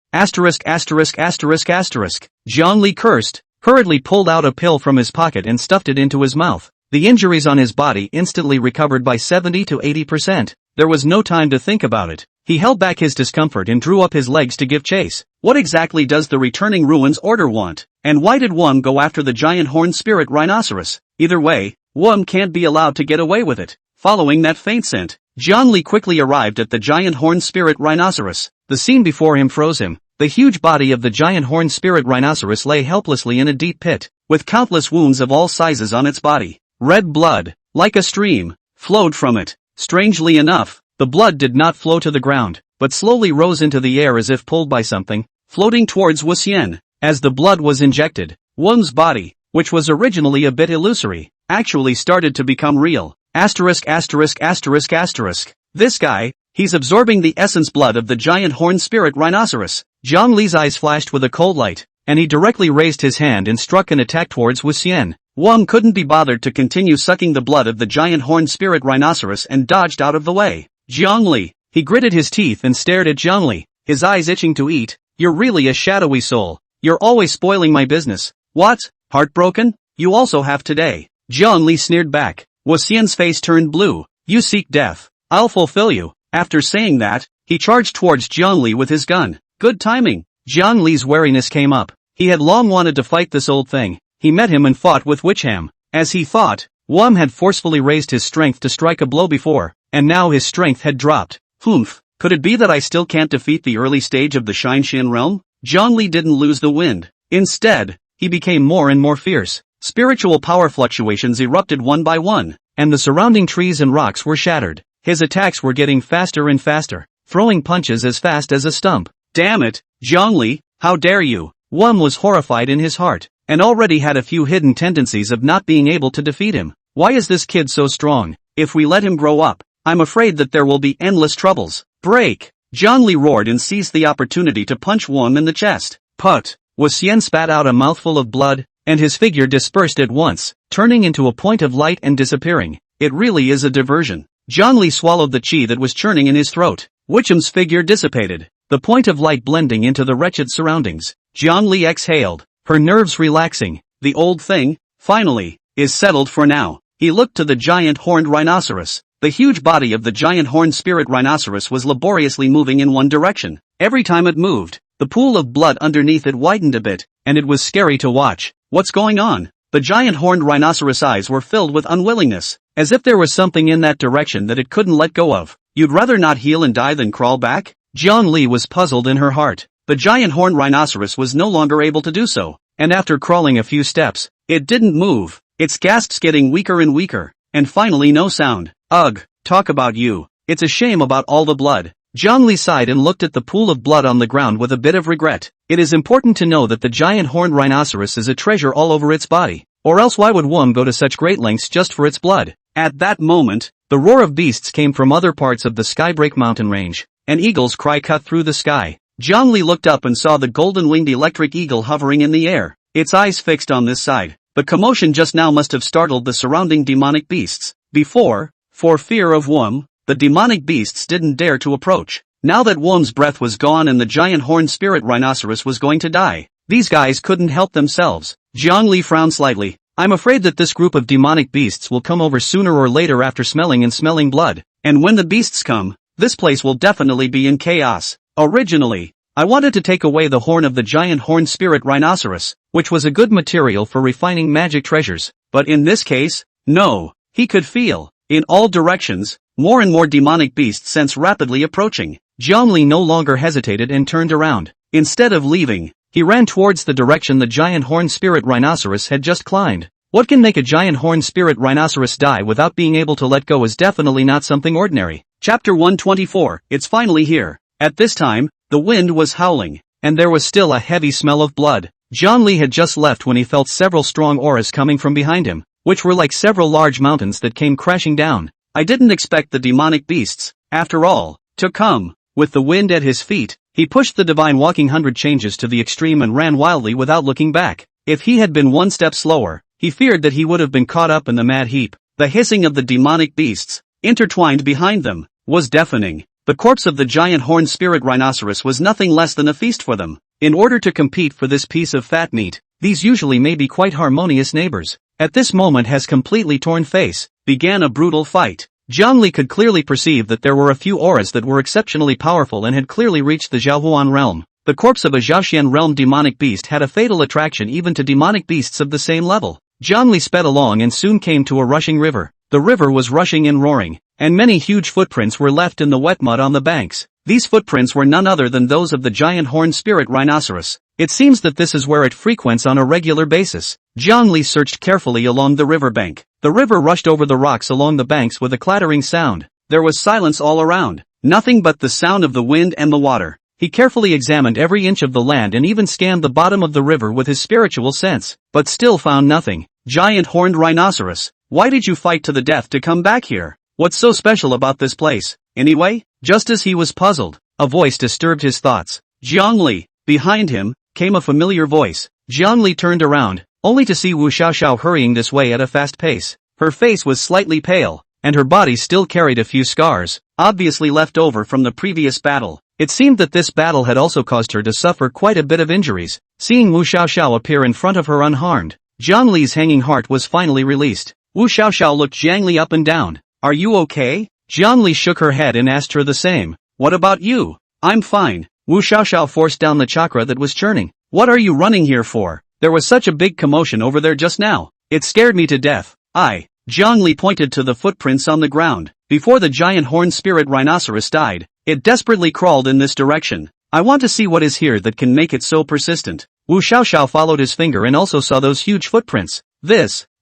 Zhongli cursed, hurriedly pulled out a pill from his pocket and stuffed it into his mouth. The injuries on his body instantly recovered by 70 to 80%. There was no time to think about it. He held back his discomfort and drew up his legs to give chase. What exactly does the returning ruins order want? And why did Wum go after the giant horned spirit rhinoceros? Either way, Wum can't be allowed to get away with it. Following that faint scent, Zhongli quickly arrived at the giant horned spirit rhinoceros. The scene before him froze him. The huge body of the giant horned spirit rhinoceros lay helplessly in a deep pit, with countless wounds of all sizes on its body. Red blood, like a stream, flowed from it. Strangely enough, the blood did not flow to the ground, but slowly rose into the air as if pulled by something, floating towards Wu Xian. As the blood was injected, Wum's body, which was originally a bit illusory, actually started to become real. This guy, he's absorbing the essence blood of the giant horned spirit rhinoceros. Zhongli's eyes flashed with a cold light, and he directly raised his hand and struck an attack towards Wu Xian. Wum couldn't be bothered to continue sucking the blood of the giant horned spirit rhinoceros and dodged out of the way. Zhongli, he gritted his teeth and stared at Zhongli, his eyes itching to eat. You're really a shadowy soul. You're always spoiling my business. What? Heartbroken? You also have today. Zhongli sneered back. Wu Xian's face turned blue. You seek death. I'll fulfill you. After saying that, he charged towards Zhongli with his gun. Good timing. Zhongli's wariness came up. He had long wanted to fight this old thing. He met him and fought with Wicham. As he thought, Wum had forcefully raised his strength to strike a blow before, and now his strength had dropped. Humph, could it be that I still can't defeat the early stage of the Shinshin realm? Zhongli didn't lose the wind. Instead, he became more and more fierce. Spiritual power fluctuations erupted one by one, and the surrounding trees and rocks were shattered. His attacks were getting faster and faster, throwing punches as fast as a stump. Damn it, Zhongli, how dare you? Wum was horrified in his heart, and already had a few hidden tendencies of not being able to defeat him. Why is this kid so strong? If we let him grow up, I'm afraid that there will be endless troubles. Break! Zhongli roared and seized the opportunity to punch Wum in the chest. Put! Wu Xian spat out a mouthful of blood, and his figure dispersed at once, turning into a point of light and disappearing. It really is a diversion. Zhongli swallowed the qi that was churning in his throat. Wichum's figure dissipated, the point of light blending into the wretched surroundings. Zhongli exhaled, her nerves relaxing. The old thing, finally, is settled for now. He looked to the giant horned rhinoceros. The huge body of the giant horned spirit rhinoceros was laboriously moving in one direction. Every time it moved, the pool of blood underneath it widened a bit, and it was scary to watch. What's going on? The giant horned rhinoceros' eyes were filled with unwillingness, as if there was something in that direction that it couldn't let go of. You'd rather not heal and die than crawl back? Jiang Li was puzzled in her heart. The giant horned rhinoceros was no longer able to do so, and after crawling a few steps, it didn't move, its gasps getting weaker and weaker, and finally no sound. Ugh, talk about you. It's a shame about all the blood. Jiang Li sighed and looked at the pool of blood on the ground with a bit of regret. It is important to know that the giant horned rhinoceros is a treasure all over its body, or else why would Wum go to such great lengths just for its blood? At that moment, the roar of beasts came from other parts of the Skybreak mountain range. An eagle's cry cut through the sky. Jiang Li looked up and saw the golden-winged electric eagle hovering in the air, its eyes fixed on this side. The commotion just now must have startled the surrounding demonic beasts. Before, for fear of Wum, the demonic beasts didn't dare to approach. Now that Wum's breath was gone and the giant horned spirit rhinoceros was going to die, these guys couldn't help themselves. Jiang Li frowned slightly. I'm afraid that this group of demonic beasts will come over sooner or later after smelling blood. And when the beasts come, this place will definitely be in chaos. Originally, I wanted to take away the horn of the giant horned spirit rhinoceros, which was a good material for refining magic treasures. But in this case, no. He could feel, in all directions, more and more demonic beast scents rapidly approaching. Jiang Li no longer hesitated and turned around. Instead of leaving, he ran towards the direction the giant horned spirit rhinoceros had just climbed. What can make a giant horned spirit rhinoceros die without being able to let go is definitely not something ordinary. Chapter 124, It's finally here. At this time, the wind was howling, and there was still a heavy smell of blood. Jiang Li had just left when he felt several strong auras coming from behind him, which were like several large mountains that came crashing down. I didn't expect the demonic beasts, after all, to come. With the wind at his feet, he pushed the divine walking 100 changes to the extreme and ran wildly without looking back. If he had been one step slower, he feared that he would have been caught up in the mad heap. The hissing of the demonic beasts, intertwined behind them, was deafening. The corpse of the giant horned spirit rhinoceros was nothing less than a feast for them. In order to compete for this piece of fat meat, these usually may be quite harmonious neighbors. At this moment has completely torn face, began a brutal fight. Jiang Li could clearly perceive that there were a few auras that were exceptionally powerful and had clearly reached the Zhaohuan realm. The corpse of a Zhaoxian realm demonic beast had a fatal attraction even to demonic beasts of the same level. Jiang Li sped along and soon came to a rushing river. The river was rushing and roaring, and many huge footprints were left in the wet mud on the banks. These footprints were none other than those of the giant horned spirit rhinoceros. It seems that this is where it frequents on a regular basis. Jiang Li searched carefully along the riverbank. The river rushed over the rocks along the banks with a clattering sound. There was silence all around, nothing but the sound of the wind and the water. He carefully examined every inch of the land and even scanned the bottom of the river with his spiritual sense, but still found nothing. Giant horned rhinoceros, why did you fight to the death to come back here? What's so special about this place, anyway? Just as he was puzzled, a voice disturbed his thoughts. Jiang Li. Behind him, came a familiar voice. Jiang Li turned around, only to see Wu Xiaoxiao hurrying this way at a fast pace. Her face was slightly pale, and her body still carried a few scars, obviously left over from the previous battle. It seemed that this battle had also caused her to suffer quite a bit of injuries. Seeing Wu Xiaoxiao appear in front of her unharmed, Jiang Li's hanging heart was finally released. Wu Xiaoxiao looked Jiang Li up and down. Are you okay? Jiang Li shook her head and asked her the same. What about you? I'm fine. Wu Xiaoxiao forced down the chakra that was churning. What are you running here for? There was such a big commotion over there just now. It scared me to death. Jiang Li pointed to the footprints on the ground. Before the giant horned spirit rhinoceros died, it desperately crawled in this direction. I want to see what is here that can make it so persistent. Wu Xiaoxiao followed his finger and also saw those huge footprints.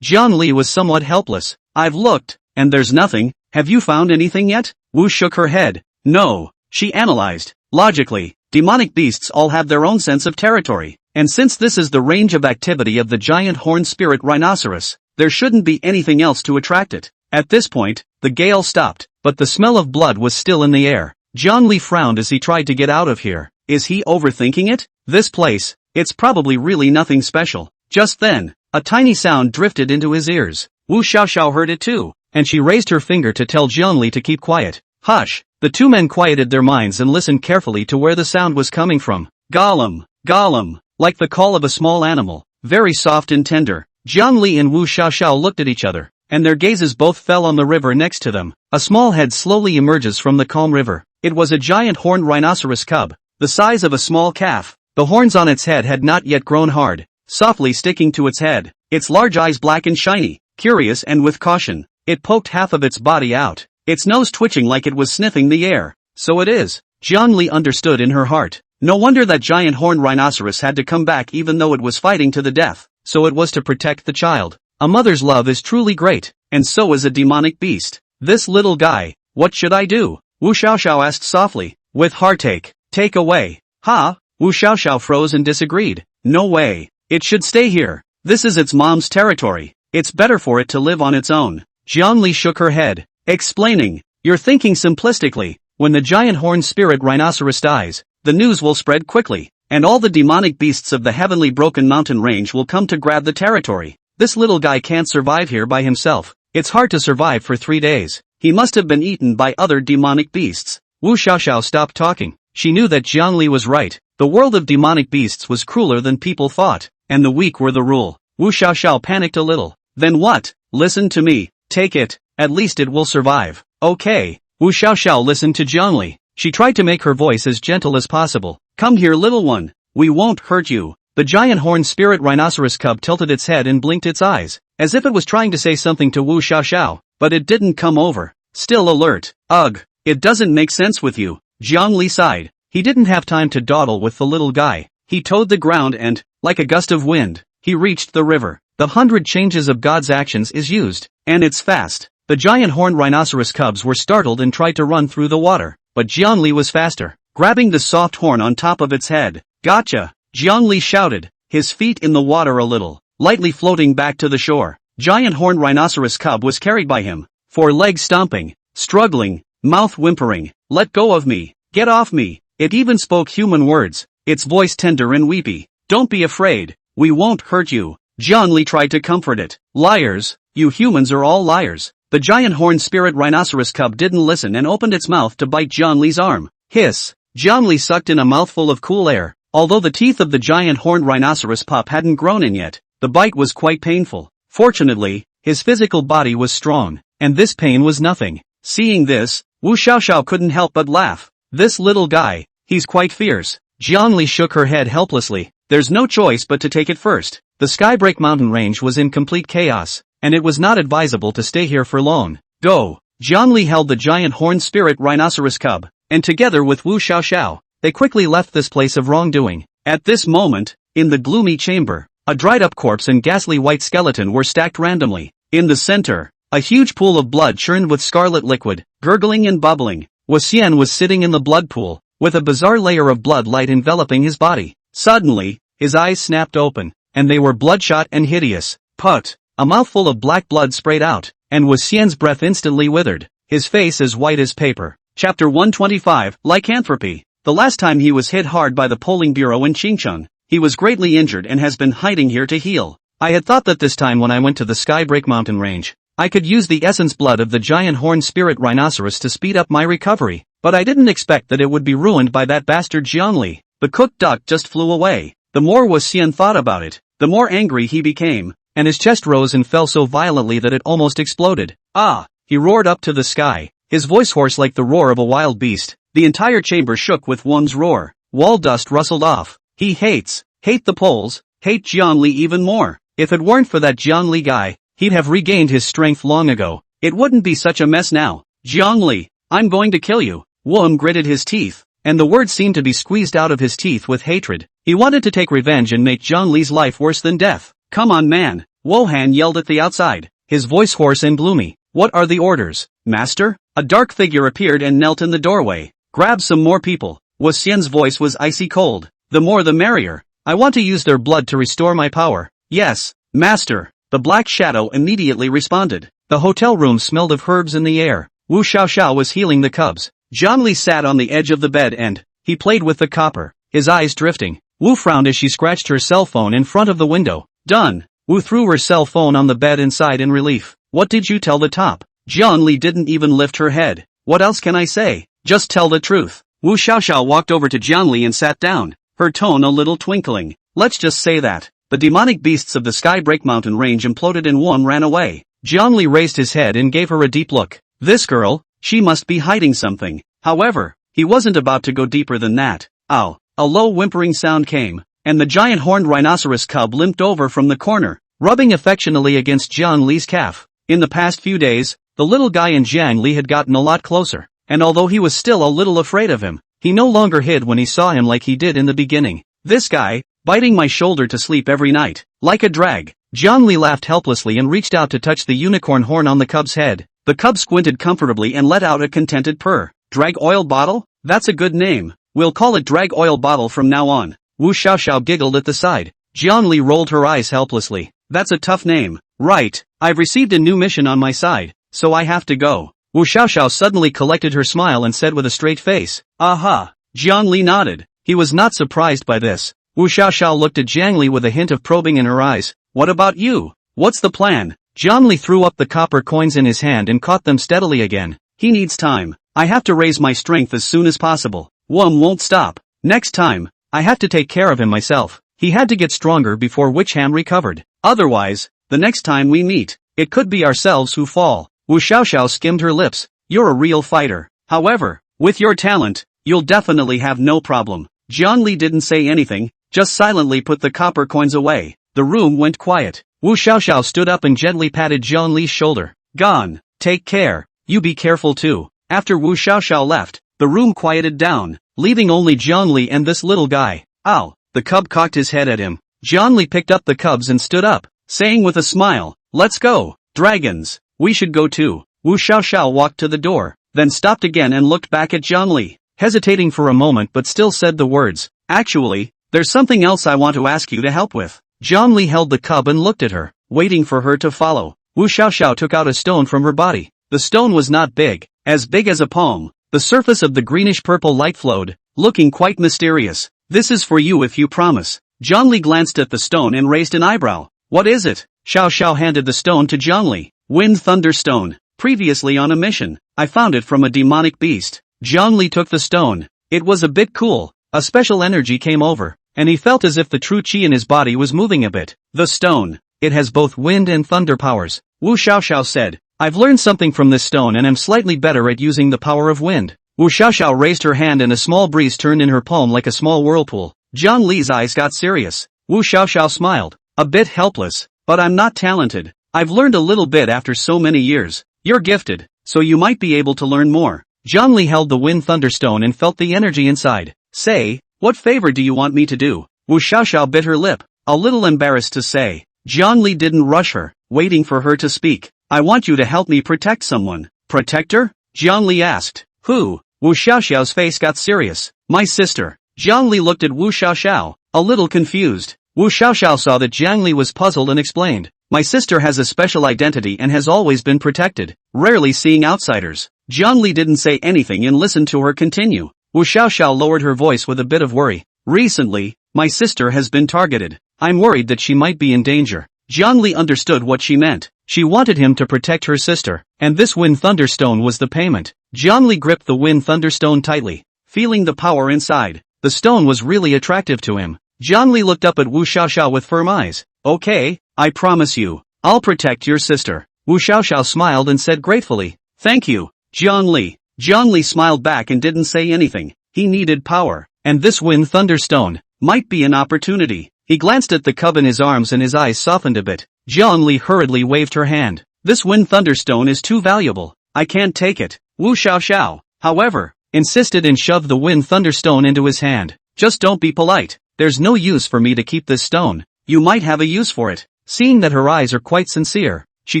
Jiang Li was somewhat helpless. I've looked, and there's nothing. Have you found anything yet? Wu shook her head. No, she analyzed. Logically, demonic beasts all have their own sense of territory, and since this is the range of activity of the giant horned spirit rhinoceros, there shouldn't be anything else to attract it. At this point, the gale stopped, but the smell of blood was still in the air. Jiang Li frowned as he tried to get out of here. Is he overthinking it? This place, it's probably really nothing special. Just then, a tiny sound drifted into his ears. Wu Xiaoxiao heard it too. and she raised her finger to tell Jiangli to keep quiet. Hush! The two men quieted their minds and listened carefully to where the sound was coming from. Gollum, gollum, like the call of a small animal, very soft and tender. Jiangli and Wu Xiaoxiao looked at each other, and their gazes both fell on the river next to them. A small head slowly emerges from the calm river. It was a giant horned rhinoceros cub, the size of a small calf. The horns on its head had not yet grown hard, softly sticking to its head, its large eyes black and shiny, curious and with caution. It poked half of its body out, its nose twitching like it was sniffing the air. So it is. Jiangli understood in her heart. No wonder that giant horned rhinoceros had to come back even though it was fighting to the death. So it was to protect the child. A mother's love is truly great, and so is a demonic beast. This little guy, what should I do? Wu Xiaoxiao asked softly, with heartache. Take away. Ha! Wu Xiaoxiao froze and disagreed. No way. It should stay here. This is its mom's territory. It's better for it to live on its own. Jiangli shook her head, explaining, you're thinking simplistically. When the giant horned spirit rhinoceros dies, the news will spread quickly, and all the demonic beasts of the heavenly broken mountain range will come to grab the territory. This little guy can't survive here by himself. It's hard to survive for 3 days. He must have been eaten by other demonic beasts. Wu Xiaoxiao stopped talking. She knew that Jiangli was right. The world of demonic beasts was crueler than people thought, and the weak were the rule. Wu Xiaoxiao panicked a little. Then what? Listen to me. Take it. At least it will survive. Okay. Wu Xiaoxiao listened to Jiangli. She tried to make her voice as gentle as possible. Come here, little one. We won't hurt you. The giant horned spirit rhinoceros cub tilted its head and blinked its eyes, as if it was trying to say something to Wu Xiaoxiao, but it didn't come over. Still alert. Ugh. It doesn't make sense with you. Jiangli sighed. He didn't have time to dawdle with the little guy. He toed the ground and, like a gust of wind, he reached the river. The 100 changes of God's actions is used, and it's fast. The giant horned rhinoceros cubs were startled and tried to run through the water, but Jiangli was faster, grabbing the soft horn on top of its head. Gotcha! Jiangli shouted, his feet in the water a little, lightly floating back to the shore. Giant horned rhinoceros cub was carried by him, 4 legs stomping, struggling, mouth whimpering. Let go of me. Get off me. It even spoke human words, its voice tender and weepy. Don't be afraid. We won't hurt you. Jiangli tried to comfort it. Liars. You humans are all liars. The giant horned spirit rhinoceros cub didn't listen and opened its mouth to bite Jiangli's arm. Hiss. Jiangli sucked in a mouthful of cool air. Although the teeth of the giant horned rhinoceros pup hadn't grown in yet, the bite was quite painful. Fortunately, his physical body was strong, and this pain was nothing. Seeing this, Wu Xiaoxiao couldn't help but laugh. This little guy, he's quite fierce. Jiangli shook her head helplessly. There's no choice but to take it first. The Skybreak mountain range was in complete chaos, and it was not advisable to stay here for long. Go! Jiangli held the giant horned spirit rhinoceros cub, and together with Wu Xiaoxiao, they quickly left this place of wrongdoing. At this moment, in the gloomy chamber, a dried-up corpse and ghastly white skeleton were stacked randomly. In the center, a huge pool of blood churned with scarlet liquid, gurgling and bubbling. Xian was sitting in the blood pool, with a bizarre layer of blood light enveloping his body. Suddenly, his eyes snapped open, and they were bloodshot and hideous. Put! A mouthful of black blood sprayed out, and Xian's breath instantly withered, his face as white as paper. Chapter 125, Lycanthropy. The last time he was hit hard by the polling bureau in Qingcheng, he was greatly injured and has been hiding here to heal. I had thought that this time when I went to the Skybreak mountain range, I could use the essence blood of the giant horned spirit rhinoceros to speed up my recovery, but I didn't expect that it would be ruined by that bastard Jiangli. The cooked duck just flew away. The more Xian thought about it, the more angry he became, and his chest rose and fell so violently that it almost exploded. Ah! He roared up to the sky, his voice hoarse like the roar of a wild beast. The entire chamber shook with Wang's roar. Wall dust rustled off. He hate the Poles, hate Jiangli even more. If it weren't for that Jiangli guy, he'd have regained his strength long ago. It wouldn't be such a mess now. Jiangli, I'm going to kill you. Wang gritted his teeth, and the words seemed to be squeezed out of his teeth with hatred. He wanted to take revenge and make Jiangli's life worse than death. Come on, man. Wohan yelled at the outside, his voice hoarse and gloomy. What are the orders, master? A dark figure appeared and knelt in the doorway. Grab some more people. Xian's voice was icy cold. The more the merrier. I want to use their blood to restore my power. Yes, master. The black shadow immediately responded. The hotel room smelled of herbs in the air. Wu Xiaoxiao was healing the cubs. Jiangli sat on the edge of the bed and he played with the copper, his eyes drifting. Wu frowned as she scratched her cell phone in front of the window. Done. Wu threw her cell phone on the bed and sighed in relief. What did you tell the top? Jiang Li didn't even lift her head. What else can I say? Just tell the truth. Wu Xiaoxiao walked over to Jiang Li and sat down, her tone a little twinkling. Let's just say that the demonic beasts of the Skybreak Mountain range imploded and one ran away. Jiang Li raised his head and gave her a deep look. This girl, she must be hiding something. However, he wasn't about to go deeper than that. Ow! A low whimpering sound came, and the giant horned rhinoceros cub limped over from the corner, rubbing affectionately against Jiang Li's calf. In the past few days, the little guy and Jiang Li had gotten a lot closer, and although he was still a little afraid of him, he no longer hid when he saw him like he did in the beginning. This guy, biting my shoulder to sleep every night, like a drag. Jiang Li laughed helplessly and reached out to touch the unicorn horn on the cub's head. The cub squinted comfortably and let out a contented purr. Drag oil bottle? That's a good name. We'll call it Drag Oil Bottle from now on. Wu Xiaoxiao giggled at the side. Jiang Li rolled her eyes helplessly. That's a tough name. Right, I've received a new mission on my side, so I have to go. Wu Xiaoxiao suddenly collected her smile and said with a straight face, aha. Jiang Li nodded. He was not surprised by this. Wu Xiaoxiao looked at Jiang Li with a hint of probing in her eyes. What about you? What's the plan? Jiang Li threw up the copper coins in his hand and caught them steadily again. He needs time. I have to raise my strength as soon as possible. One won't stop. Next time, I have to take care of him myself. He had to get stronger before Witch Ham recovered. Otherwise, the next time we meet, it could be ourselves who fall. Wu Xiaoxiao skimmed her lips. You're a real fighter. However, with your talent, you'll definitely have no problem. Jiang Li didn't say anything, just silently put the copper coins away. The room went quiet. Wu Xiaoxiao stood up and gently patted Jiang Li's shoulder. Gone. Take care. You be careful too. After Wu Xiaoxiao left, the room quieted down, leaving only Jiang Li and this little guy. Ow! The cub cocked his head at him. Jiang Li picked up the cubs and stood up, saying with a smile, let's go. Dragons. We should go too. Wu Xiaoxiao walked to the door, then stopped again and looked back at Jiang Li, hesitating for a moment but still said the words. Actually, there's something else I want to ask you to help with. Jiang Li held the cub and looked at her, waiting for her to follow. Wu Xiaoxiao took out a stone from her body. The stone was not big as a palm. The surface of the greenish-purple light flowed, looking quite mysterious. This is for you if you promise. Jiang Li glanced at the stone and raised an eyebrow. What is it? Xiaoxiao handed the stone to Jiang Li. Wind Thunder Stone. Previously on a mission, I found it from a demonic beast. Jiang Li took the stone. It was a bit cool. A special energy came over, and he felt as if the true chi in his body was moving a bit. The stone. It has both wind and thunder powers. Wu Xiaoxiao said. I've learned something from this stone and am slightly better at using the power of wind. Wu Xiaoxiao raised her hand and a small breeze turned in her palm like a small whirlpool. Jiang Li's eyes got serious. Wu Xiaoxiao smiled. A bit helpless, but I'm not talented. I've learned a little bit after so many years. You're gifted, so you might be able to learn more. Jiang Li held the wind thunderstone and felt the energy inside. Say, what favor do you want me to do? Wu Xiaoxiao bit her lip, a little embarrassed to say. Jiang Li didn't rush her, waiting for her to speak. I want you to help me protect someone. Protect her? Jiang Li asked. Who? Wu Xiaoxiao's face got serious. My sister. Jiang Li looked at Wu Xiaoxiao, a little confused. Wu Xiaoxiao saw that Jiang Li was puzzled and explained. My sister has a special identity and has always been protected, rarely seeing outsiders. Jiang Li didn't say anything and listened to her continue. Wu Xiaoxiao lowered her voice with a bit of worry. Recently, my sister has been targeted. I'm worried that she might be in danger. Jiang Li understood what she meant. She wanted him to protect her sister, and this Wind Thunderstone was the payment. Jiang Li gripped the Wind Thunderstone tightly, feeling the power inside. The stone was really attractive to him. Jiang Li looked up at Wu Xiaoxiao with firm eyes. Okay, I promise you, I'll protect your sister. Wu Xiaoxiao smiled and said gratefully, thank you, Jiang Li. Jiang Li smiled back and didn't say anything. He needed power, and this Wind Thunderstone might be an opportunity. He glanced at the cub in his arms and his eyes softened a bit. Jiang Li hurriedly waved her hand. This Wind Thunderstone is too valuable. I can't take it. Wu Xiaoxiao, however, insisted and shoved the Wind Thunderstone into his hand. Just don't be polite. There's no use for me to keep this stone. You might have a use for it. Seeing that her eyes are quite sincere, she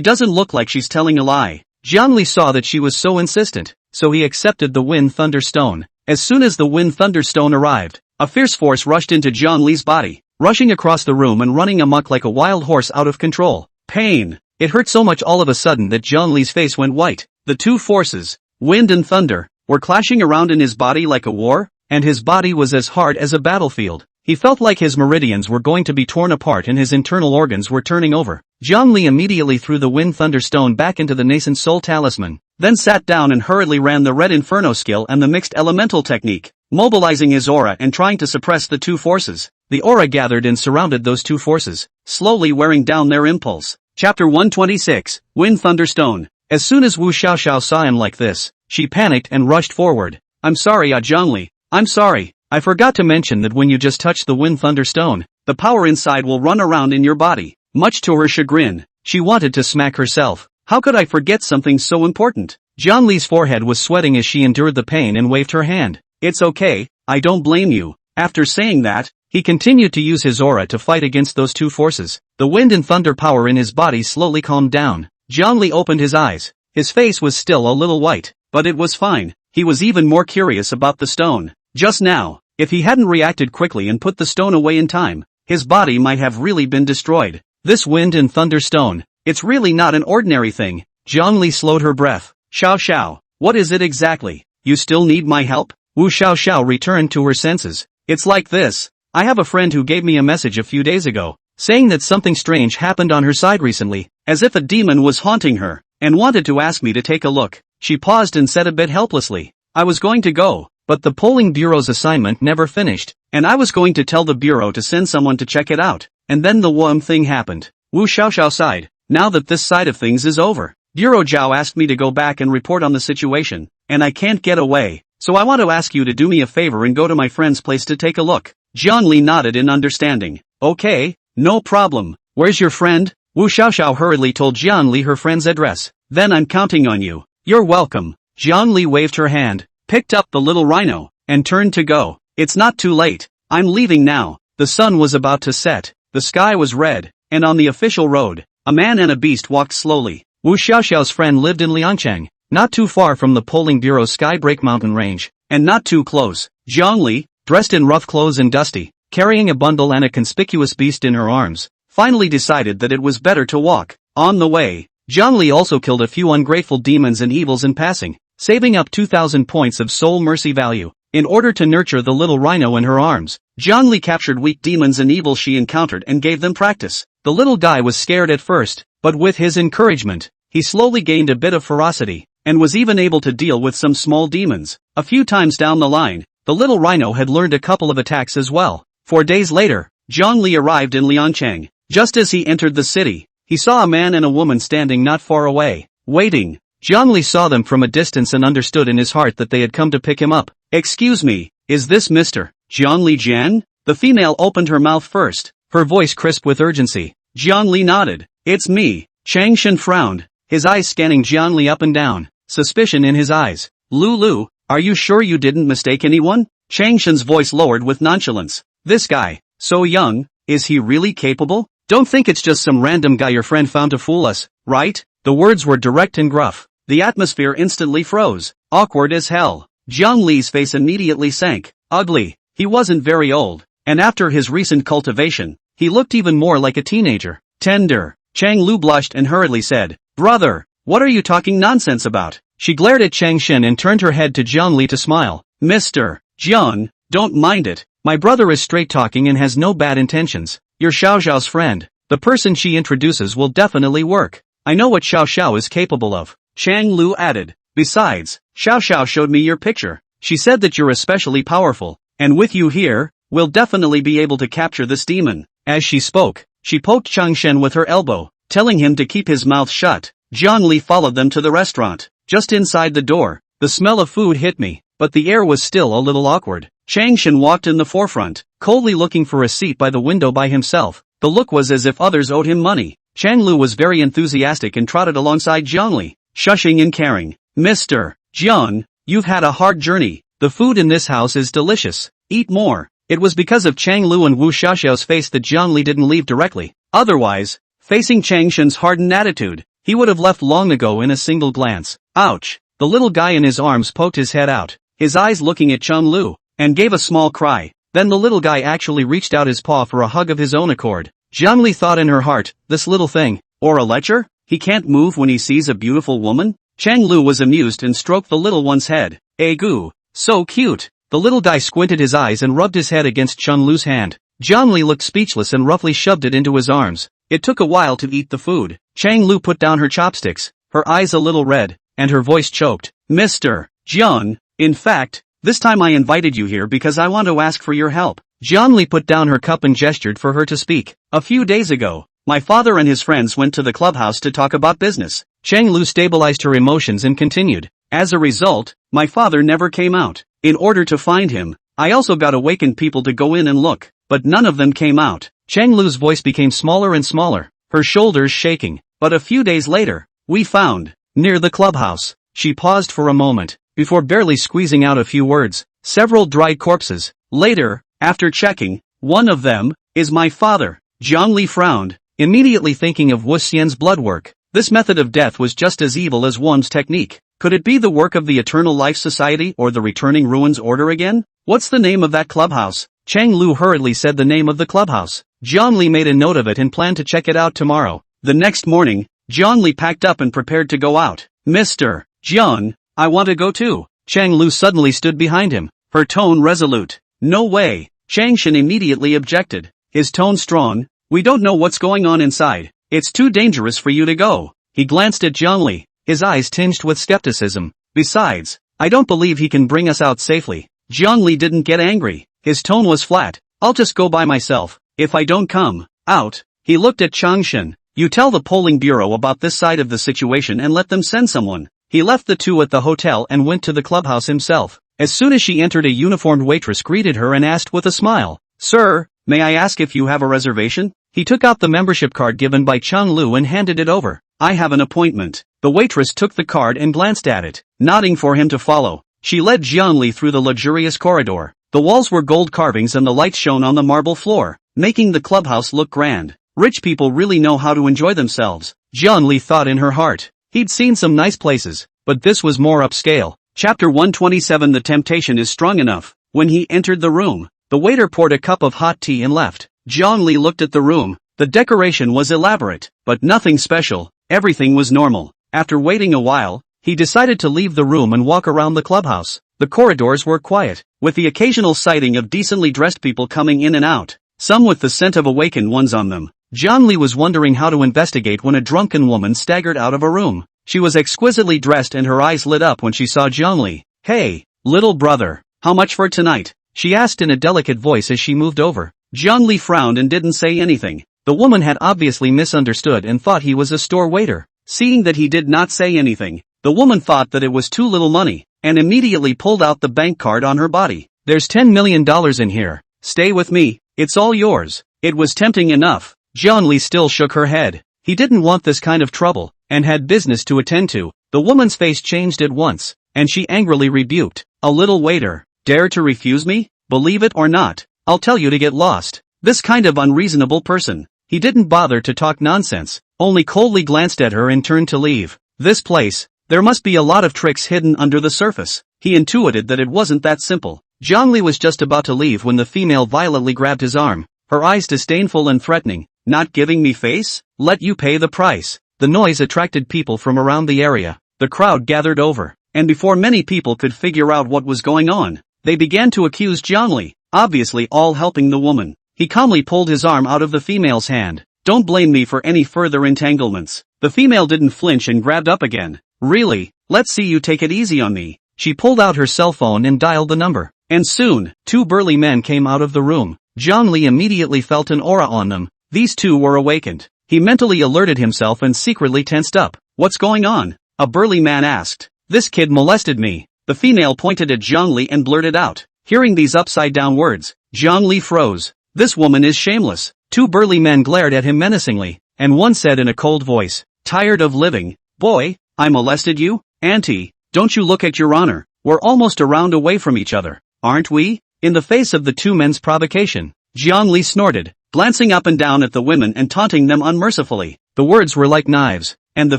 doesn't look like she's telling a lie. Jiang Li saw that she was so insistent, so he accepted the Wind Thunderstone. As soon as the Wind Thunderstone arrived, a fierce force rushed into Jiang Li's body, rushing across the room and running amok like a wild horse out of control. Pain. It hurt so much all of a sudden that Jiang Li's face went white. The two forces, wind and thunder, were clashing around in his body like a war, and his body was as hard as a battlefield. He felt like his meridians were going to be torn apart and his internal organs were turning over. Zhongli immediately threw the Wind Thunder Stone back into the nascent Soul Talisman, then sat down and hurriedly ran the Red Inferno skill and the Mixed Elemental technique, mobilizing his aura and trying to suppress the two forces. The aura gathered and surrounded those two forces, slowly wearing down their impulse. Chapter 126, Wind Thunder Stone. As soon as Wu Xiaoxiao saw him like this, she panicked and rushed forward. I'm sorry, Zhongli. I'm sorry. I forgot to mention that when you just touch the Wind Thunder Stone, the power inside will run around in your body. Much to her chagrin, she wanted to smack herself. How could I forget something so important? Zhongli's forehead was sweating as she endured the pain and waved her hand. It's okay, I don't blame you. After saying that, he continued to use his aura to fight against those two forces. The wind and thunder power in his body slowly calmed down. Zhongli opened his eyes. His face was still a little white, but it was fine. He was even more curious about the stone. Just now, if he hadn't reacted quickly and put the stone away in time, his body might have really been destroyed. This wind and thunder stone, it's really not an ordinary thing. Zhongli slowed her breath. Xiao, what is it exactly? You still need my help? Wu Xiaoxiao returned to her senses. It's like this. I have a friend who gave me a message a few days ago, saying that something strange happened on her side recently, as if a demon was haunting her, and wanted to ask me to take a look. She paused and said a bit helplessly. I was going to go, but the polling bureau's assignment never finished, and I was going to tell the bureau to send someone to check it out, and then the worm thing happened. Wu Xiaoxiao sighed. Now that this side of things is over, Bureau Zhao asked me to go back and report on the situation, and I can't get away, so I want to ask you to do me a favor and go to my friend's place to take a look. Zhongli nodded in understanding. Okay, no problem. Where's your friend? Wu Xiaoxiao hurriedly told Zhongli her friend's address. Then I'm counting on you. You're welcome. Zhongli waved her hand, picked up the little rhino, and turned to go. It's not too late. I'm leaving now. The sun was about to set, the sky was red, and on the official road, a man and a beast walked slowly. Wu Xiaoxiao's friend lived in Liangchang, not too far from the polling bureau's Skybreak mountain range, and not too close. Zhongli, dressed in rough clothes and dusty, carrying a bundle and a conspicuous beast in her arms, finally decided that it was better to walk. On the way, Zhongli also killed a few ungrateful demons and evils in passing, saving up 2,000 points of soul mercy value. In order to nurture the little rhino in her arms, Zhongli captured weak demons and evils she encountered and gave them practice. The little guy was scared at first, but with his encouragement, he slowly gained a bit of ferocity, and was even able to deal with some small demons. A few times down the line, the little rhino had learned a couple of attacks as well. 4 days later, Zhongli arrived in Liangchang. Just as he entered the city, he saw a man and a woman standing not far away, waiting. Zhongli saw them from a distance and understood in his heart that they had come to pick him up. Excuse me, is this Mr. Zhongli Jian? The female opened her mouth first, her voice crisp with urgency. Zhongli nodded. It's me. Chang Shen frowned, his eyes scanning Zhongli up and down, suspicion in his eyes. Lulu, are you sure you didn't mistake anyone? Chang Shen's voice lowered with nonchalance. This guy, so young, is he really capable? Don't think it's just some random guy your friend found to fool us, right? The words were direct and gruff. The atmosphere instantly froze. Awkward as hell. Zhongli's face immediately sank. Ugly. He wasn't very old, and after his recent cultivation, he looked even more like a teenager. Tender. Chang Lu blushed and hurriedly said, Brother, what are you talking nonsense about? She glared at Chang Shen and turned her head to Zhongli to smile. Mr. Jiang, don't mind it. My brother is straight-talking and has no bad intentions. You're Xiao Xiao's friend. The person she introduces will definitely work. I know what Xiao Xiao is capable of. Chang Lu added. Besides, Xiao Xiao showed me your picture. She said that you're especially powerful, and with you here, we'll definitely be able to capture this demon. As she spoke, she poked Chang Shen with her elbow, telling him to keep his mouth shut. Zhongli followed them to the restaurant. Just inside the door, the smell of food hit me, but the air was still a little awkward. Chang Shen walked in the forefront, coldly looking for a seat by the window by himself. The look was as if others owed him money. Chang Lu was very enthusiastic and trotted alongside Zhongli, shushing and caring. Mr. Jiang, you've had a hard journey. The food in this house is delicious. Eat more. It was because of Chang Lu and Wu Xiaoxiao's face that Zhongli didn't leave directly. Otherwise, facing Chang Shen's hardened attitude, he would have left long ago in a single glance. Ouch! The little guy in his arms poked his head out, his eyes looking at Chang Lu, and gave a small cry. Then the little guy actually reached out his paw for a hug of his own accord. Zhongli thought in her heart, this little thing, or a lecher? He can't move when he sees a beautiful woman? Chang Lu was amused and stroked the little one's head. Goo, so cute. The little guy squinted his eyes and rubbed his head against Chang Lu's hand. Zhongli looked speechless and roughly shoved it into his arms. It took a while to eat the food. Chang Lu put down her chopsticks, her eyes a little red, and her voice choked. Mr. Jiang, in fact, this time I invited you here because I want to ask for your help. Jiang Li put down her cup and gestured for her to speak. A few days ago, my father and his friends went to the clubhouse to talk about business. Chang Lu stabilized her emotions and continued. As a result, my father never came out. In order to find him, I also got awakened people to go in and look, but none of them came out. Chang Lu's voice became smaller and smaller, her shoulders shaking. But a few days later, we found, near the clubhouse. She paused for a moment, before barely squeezing out a few words, several dried corpses. Later, after checking, one of them is my father. Jiang Li frowned, immediately thinking of Wu Xian's blood work. This method of death was just as evil as Wan's technique. Could it be the work of the Eternal Life Society or the Returning Ruins Order again? What's the name of that clubhouse? Chang Lu hurriedly said the name of the clubhouse. Jiang Li made a note of it and planned to check it out tomorrow. The next morning, Jiang Li packed up and prepared to go out. Mr. Jiang, I want to go too. Chang Lu suddenly stood behind him, her tone resolute. No way. Chang Shen immediately objected, his tone strong. We don't know what's going on inside. It's too dangerous for you to go. He glanced at Jiang Li, his eyes tinged with skepticism. Besides, I don't believe he can bring us out safely. Jiang Li didn't get angry. His tone was flat. I'll just go by myself. If I don't come out, he looked at Chang Shen. You tell the polling bureau about this side of the situation and let them send someone. He left the two at the hotel and went to the clubhouse himself. As soon as she entered, a uniformed waitress greeted her and asked with a smile, Sir, may I ask if you have a reservation? He took out the membership card given by Chang Lu and handed it over. I have an appointment. The waitress took the card and glanced at it, nodding for him to follow. She led Jiang Li through the luxurious corridor. The walls were gold carvings and the lights shone on the marble floor, making the clubhouse look grand. Rich people really know how to enjoy themselves, Jiang Li thought in her heart. He'd seen some nice places, but this was more upscale. Chapter 127. The temptation is strong enough. When he entered the room, the waiter poured a cup of hot tea and left. Jiang Li looked at the room. The decoration was elaborate, but nothing special. Everything was normal. After waiting a while, he decided to leave the room and walk around the clubhouse. The corridors were quiet, with the occasional sighting of decently dressed people coming in and out, some with the scent of awakened ones on them. Jiang Li was wondering how to investigate when a drunken woman staggered out of a room. She was exquisitely dressed and her eyes lit up when she saw Jiang Li. Hey, little brother, how much for tonight? She asked in a delicate voice as she moved over. Jiang Li frowned and didn't say anything. The woman had obviously misunderstood and thought he was a store waiter. Seeing that he did not say anything, the woman thought that it was too little money, and immediately pulled out the bank card on her body. There's $10 million in here. Stay with me, it's all yours. It was tempting enough. Jiang Li still shook her head. He didn't want this kind of trouble, and had business to attend to. The woman's face changed at once, and she angrily rebuked. A little waiter, dare to refuse me? Believe it or not, I'll tell you to get lost. This kind of unreasonable person. He didn't bother to talk nonsense, only coldly glanced at her and turned to leave. This place, there must be a lot of tricks hidden under the surface. He intuited that it wasn't that simple. Jiang Li was just about to leave when the female violently grabbed his arm, her eyes disdainful and threatening. Not giving me face? Let you pay the price. The noise attracted people from around the area. The crowd gathered over, and before many people could figure out what was going on, they began to accuse Jiang Li, obviously all helping the woman. He calmly pulled his arm out of the female's hand. Don't blame me for any further entanglements. The female didn't flinch and grabbed up again. Really? Let's see you take it easy on me. She pulled out her cell phone and dialed the number. And soon, two burly men came out of the room. Jiang Li immediately felt an aura on them. These two were awakened. He mentally alerted himself and secretly tensed up. What's going on? A burly man asked. This kid molested me. The female pointed at Jiang Li and blurted out. Hearing these upside-down words, Jiang Li froze. This woman is shameless. Two burly men glared at him menacingly, and one said in a cold voice, tired of living? Boy, I molested you? Auntie, don't you look at your honor. We're almost a round away from each other, aren't we? In the face of the two men's provocation, Jiang Li snorted, glancing up and down at the women and taunting them unmercifully. The words were like knives, and the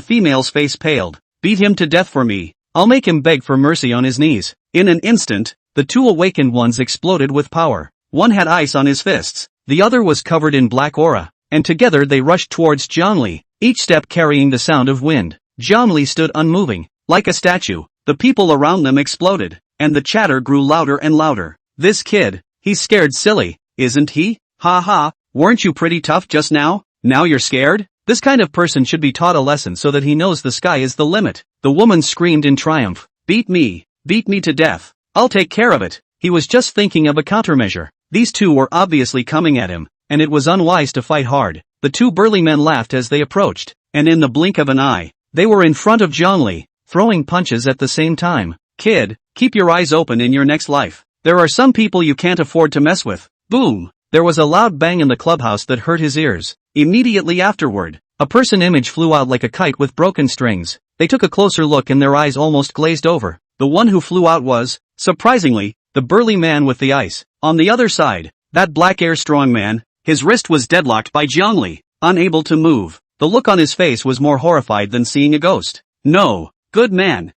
female's face paled. Beat him to death for me. I'll make him beg for mercy on his knees. In an instant, the two awakened ones exploded with power. One had ice on his fists, the other was covered in black aura, and together they rushed towards Jiang Li, each step carrying the sound of wind. Jiang Li stood unmoving, like a statue. The people around them exploded, and the chatter grew louder and louder. This kid, he's scared silly, isn't he? Ha ha, weren't you pretty tough just now? Now you're scared? This kind of person should be taught a lesson so that he knows the sky is the limit. The woman screamed in triumph. Beat me to death. I'll take care of it. He was just thinking of a countermeasure. These two were obviously coming at him, and it was unwise to fight hard. The two burly men laughed as they approached, and in the blink of an eye, they were in front of Zhongli, throwing punches at the same time. Kid, keep your eyes open in your next life. There are some people you can't afford to mess with. Boom! There was a loud bang in the clubhouse that hurt his ears. Immediately afterward, a person image flew out like a kite with broken strings. They took a closer look and their eyes almost glazed over. The one who flew out was, surprisingly, the burly man with the ice. On the other side, that black air strong man, his wrist was deadlocked by Zhongli, unable to move. The look on his face was more horrified than seeing a ghost. No, good man,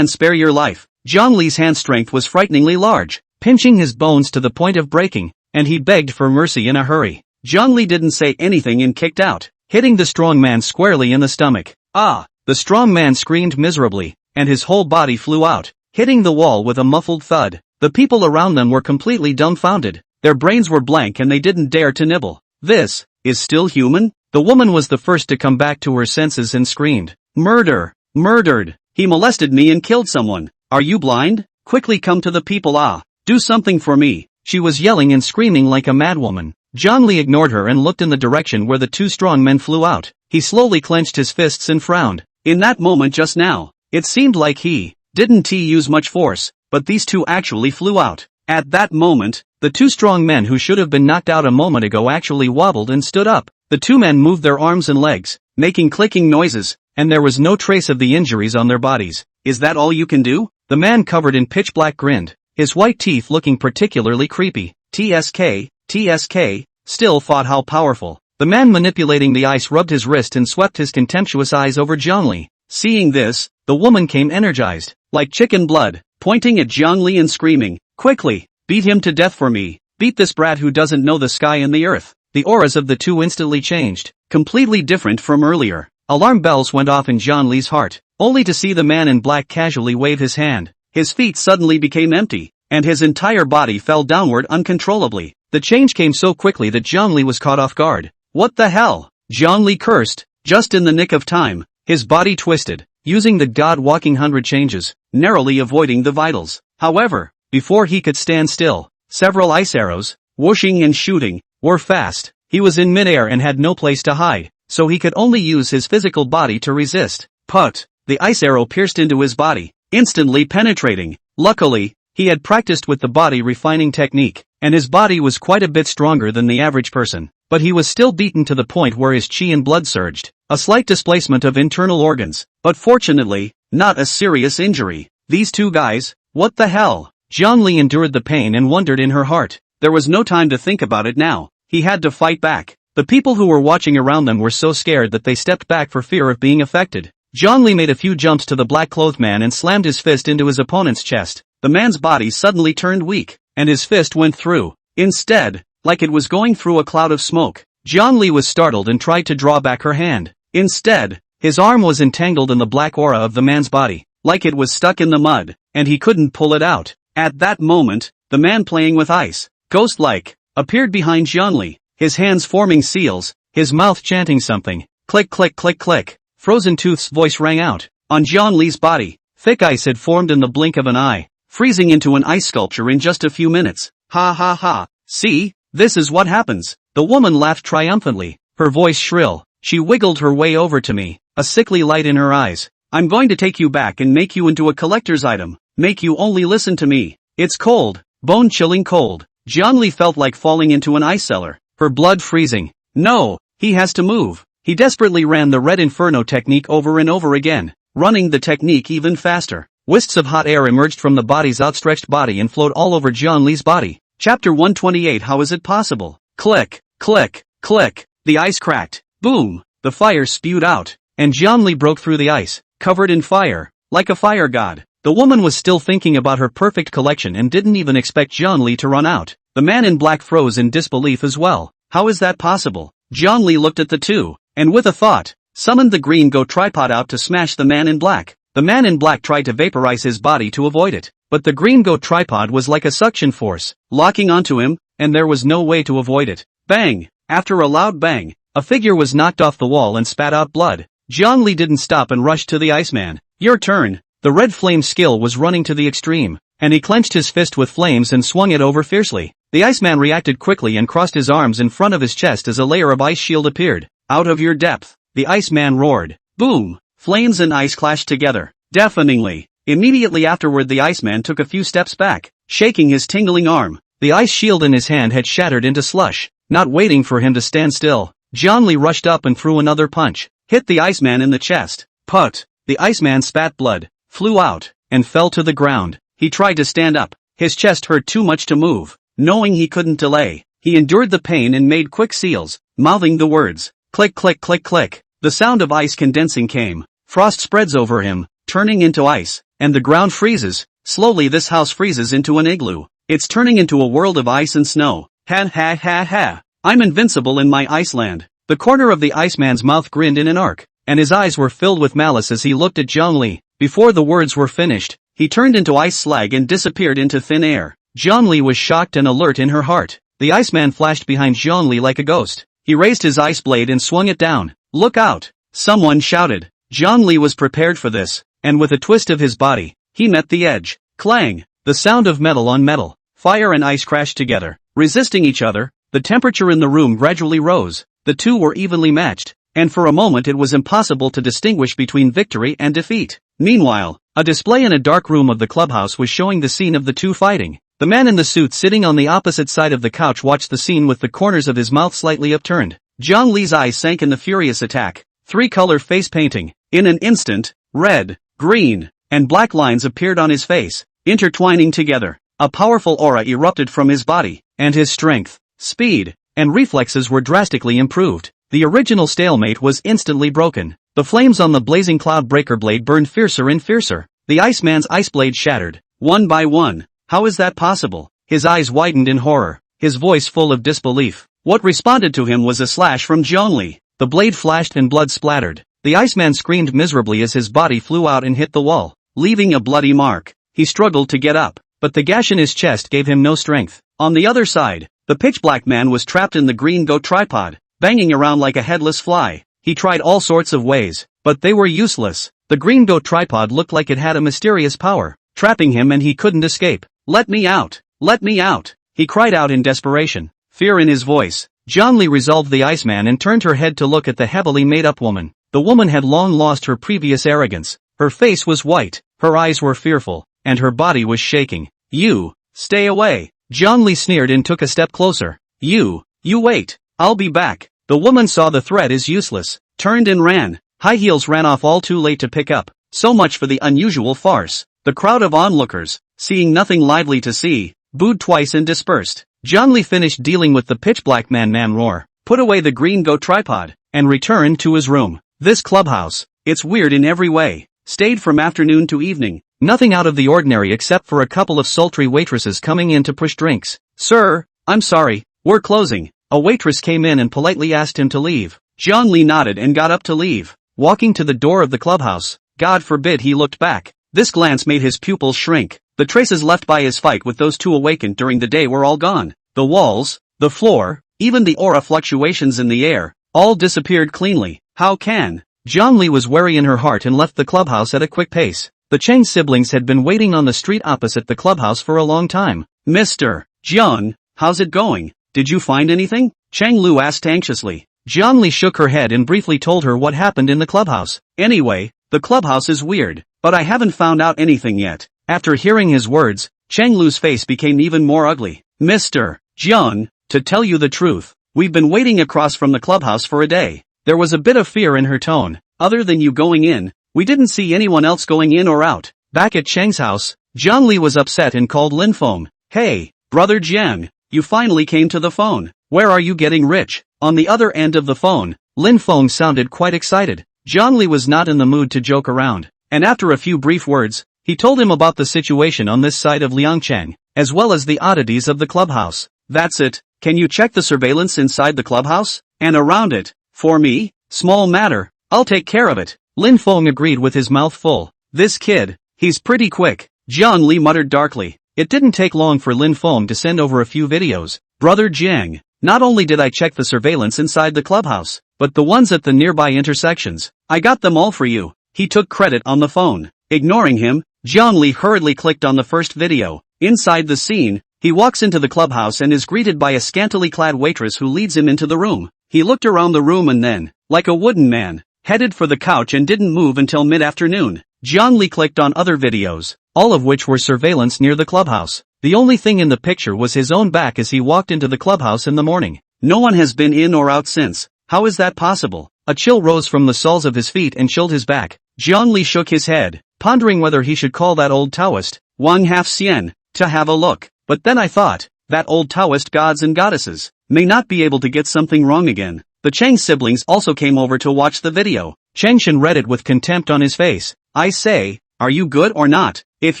spare your life. Zhongli's hand strength was frighteningly large, pinching his bones to the point of breaking, and he begged for mercy in a hurry. Zhongli didn't say anything and kicked out, hitting the strong man squarely in the stomach. Ah! The strong man screamed miserably, and his whole body flew out, hitting the wall with a muffled thud. The people around them were completely dumbfounded. Their brains were blank and they didn't dare to nibble. This is still human? The woman was the first to come back to her senses and screamed. Murder! Murdered! He molested me and killed someone. Are you blind? Quickly come to the people. Do something for me. She was yelling and screaming like a madwoman. Zhongli ignored her and looked in the direction where the two strong men flew out. He slowly clenched his fists and frowned. In that moment just now, it seemed like he didn't use much force, but these two actually flew out. At that moment, the two strong men who should have been knocked out a moment ago actually wobbled and stood up. The two men moved their arms and legs, making clicking noises, and there was no trace of the injuries on their bodies. Is that all you can do? The man covered in pitch black grinned, his white teeth looking particularly creepy. TSK, still thought how powerful. The man manipulating the ice rubbed his wrist and swept his contemptuous eyes over Zhongli. Seeing this, the woman came energized, like chicken blood, pointing at Zhongli and screaming, quickly, beat him to death for me. Beat this brat who doesn't know the sky and the earth. The auras of the two instantly changed, completely different from earlier. Alarm bells went off in Zhongli's heart, only to see the man in black casually wave his hand. His feet suddenly became empty, and his entire body fell downward uncontrollably. The change came so quickly that Zhongli was caught off guard. What the hell? Zhongli cursed, just in the nick of time. His body twisted, using the god-walking 100 changes, narrowly avoiding the vitals. However, before he could stand still, several ice arrows, whooshing and shooting, were fast. He was in midair and had no place to hide, so he could only use his physical body to resist. Put! The ice arrow pierced into his body, instantly penetrating. Luckily, he had practiced with the body refining technique, and his body was quite a bit stronger than the average person. But he was still beaten to the point where his chi and blood surged, a slight displacement of internal organs, but fortunately, not a serious injury. These two guys, what the hell? Zhongli endured the pain and wondered in her heart. There was no time to think about it now. He had to fight back. The people who were watching around them were so scared that they stepped back for fear of being affected. Zhongli made a few jumps to the black-clothed man and slammed his fist into his opponent's chest. The man's body suddenly turned weak, and his fist went through. Instead, like it was going through a cloud of smoke. Zhongli was startled and tried to draw back her hand. Instead, his arm was entangled in the black aura of the man's body, like it was stuck in the mud, and he couldn't pull it out. At that moment, the man playing with ice, ghost-like, appeared behind Zhongli, his hands forming seals, his mouth chanting something. Click click click click. Frozen Tooth's voice rang out. On Zhongli's body, thick ice had formed in the blink of an eye, freezing into an ice sculpture in just a few minutes. Ha ha ha. See? This is what happens. The woman laughed triumphantly, her voice shrill. She wiggled her way over to me, a sickly light in her eyes. I'm going to take you back and make you into a collector's item. Make you only listen to me. It's cold, bone-chilling cold. Zhongli felt like falling into an ice cellar, her blood freezing. No, he has to move. He desperately ran the red inferno technique over and over again, running the technique even faster. Wisps of hot air emerged from the body's outstretched body and flowed all over Zhongli's body. Chapter 128. How is it possible? Click, click, click. The ice cracked. Boom. The fire spewed out, and Zhongli broke through the ice, covered in fire, like a fire god. The woman was still thinking about her perfect collection and didn't even expect Zhongli to run out. The man in black froze in disbelief as well. How is that possible? Zhongli looked at the two, and with a thought, summoned the green go tripod out to smash the man in black. The man in black tried to vaporize his body to avoid it, but the green go tripod was like a suction force, locking onto him, and there was no way to avoid it. Bang! After a loud bang, a figure was knocked off the wall and spat out blood. Jiang Li didn't stop and rushed to the Iceman. Your turn. The red flame skill was running to the extreme, and he clenched his fist with flames and swung it over fiercely. The Iceman reacted quickly and crossed his arms in front of his chest as a layer of ice shield appeared. Out of your depth, the Iceman roared. Boom! Flames and ice clashed together, deafeningly. Immediately afterward the Iceman took a few steps back, shaking his tingling arm. The ice shield in his hand had shattered into slush. Not waiting for him to stand still, Jiang Li rushed up and threw another punch, hit the Iceman in the chest. Put! The Iceman spat blood, flew out, and fell to the ground. He tried to stand up. His chest hurt too much to move. Knowing he couldn't delay, he endured the pain and made quick seals, mouthing the words. Click click click click. The sound of ice condensing came. Frost spreads over him, turning into ice, and the ground freezes. Slowly this house freezes into an igloo. It's turning into a world of ice and snow. Ha ha ha ha. I'm invincible in my Iceland. The corner of the Iceman's mouth grinned in an arc, and his eyes were filled with malice as he looked at Jiang Li. Before the words were finished, he turned into ice slag and disappeared into thin air. Jiang Li was shocked and alert in her heart. The Iceman flashed behind Jiang Li like a ghost. He raised his ice blade and swung it down. Look out! Someone shouted. Jiang Li was prepared for this, and with a twist of his body, he met the edge. Clang! The sound of metal on metal. Fire and ice crashed together, resisting each other. The temperature in the room gradually rose. The two were evenly matched, and for a moment it was impossible to distinguish between victory and defeat. Meanwhile, a display in a dark room of the clubhouse was showing the scene of the two fighting. The man in the suit sitting on the opposite side of the couch watched the scene with the corners of his mouth slightly upturned. Jiang Li's eyes sank in the furious attack. Three-color face painting. In an instant, red, green, and black lines appeared on his face, intertwining together. A powerful aura erupted from his body, and his strength, speed, and reflexes were drastically improved. The original stalemate was instantly broken. The flames on the blazing cloud breaker blade burned fiercer and fiercer. The Iceman's ice blade shattered, one by one. How is that possible? His eyes widened in horror, his voice full of disbelief. What responded to him was a slash from Jiang Li. The blade flashed and blood splattered. The Iceman screamed miserably as his body flew out and hit the wall, leaving a bloody mark. He struggled to get up, but the gash in his chest gave him no strength. On the other side, the pitch-black man was trapped in the green goat tripod, banging around like a headless fly. He tried all sorts of ways, but they were useless. The green goat tripod looked like it had a mysterious power, trapping him and he couldn't escape. Let me out! Let me out! He cried out in desperation, fear in his voice. Jiang Li resolved the Iceman and turned her head to look at the heavily made-up woman. The woman had long lost her previous arrogance. Her face was white, her eyes were fearful, and her body was shaking. You, stay away! Jiang Li sneered and took a step closer. You wait, I'll be back. The woman saw the threat is useless, turned and ran. High Heels ran off all too late to pick up. So much for the unusual farce. The crowd of onlookers, seeing nothing lively to see, booed twice and dispersed. Jiang Li finished dealing with the pitch-black man roar, put away the green goat tripod, and returned to his room. This clubhouse, it's weird in every way. Stayed from afternoon to evening. Nothing out of the ordinary except for a couple of sultry waitresses coming in to push drinks. Sir, I'm sorry, we're closing. A waitress came in and politely asked him to leave. Jiang Li nodded and got up to leave. Walking to the door of the clubhouse, God forbid he looked back. This glance made his pupils shrink. The traces left by his fight with those two awakened during the day were all gone. The walls, the floor, even the aura fluctuations in the air, all disappeared cleanly. How can? Jiang Li was wary in her heart and left the clubhouse at a quick pace. The Cheng siblings had been waiting on the street opposite the clubhouse for a long time. Mr. Jiang, how's it going? Did you find anything? Cheng Lu asked anxiously. Jiang Li shook her head and briefly told her what happened in the clubhouse. Anyway, the clubhouse is weird, but I haven't found out anything yet. After hearing his words, Cheng Lu's face became even more ugly. Mr. Jiang, to tell you the truth, we've been waiting across from the clubhouse for a day. There was a bit of fear in her tone. Other than you going in, we didn't see anyone else going in or out. Back at Cheng's house, Jiang Li was upset and called Lin Feng. Hey, brother Jiang, you finally came to the phone. Where are you getting rich? On the other end of the phone, Lin Feng sounded quite excited. Jiang Li was not in the mood to joke around, and after a few brief words, he told him about the situation on this side of Liangcheng, as well as the oddities of the clubhouse. That's it. Can you check the surveillance inside the clubhouse? And around it? For me? Small matter. I'll take care of it. Lin Feng agreed with his mouth full. This kid, he's pretty quick. Jiang Li muttered darkly. It didn't take long for Lin Feng to send over a few videos. Brother Jiang, Not only did I check the surveillance inside the clubhouse, but the ones at the nearby intersections. I got them all for you. He took credit on the phone. Ignoring him, Zhongli hurriedly clicked on the first video. Inside the scene, he walks into the clubhouse and is greeted by a scantily clad waitress who leads him into the room. He looked around the room and then, like a wooden man, headed for the couch and didn't move until mid-afternoon. Zhongli clicked on other videos, all of which were surveillance near the clubhouse. The only thing in the picture was his own back as he walked into the clubhouse in the morning. No one has been in or out since. How is that possible? A chill rose from the soles of his feet and chilled his back. Zhongli shook his head, pondering whether he should call that old Taoist, Wang Half Xian, to have a look. But then I thought, that old Taoist gods and goddesses may not be able to get something wrong again. The Chang siblings also came over to watch the video. Changshan read it with contempt on his face. I say, are you good or not? If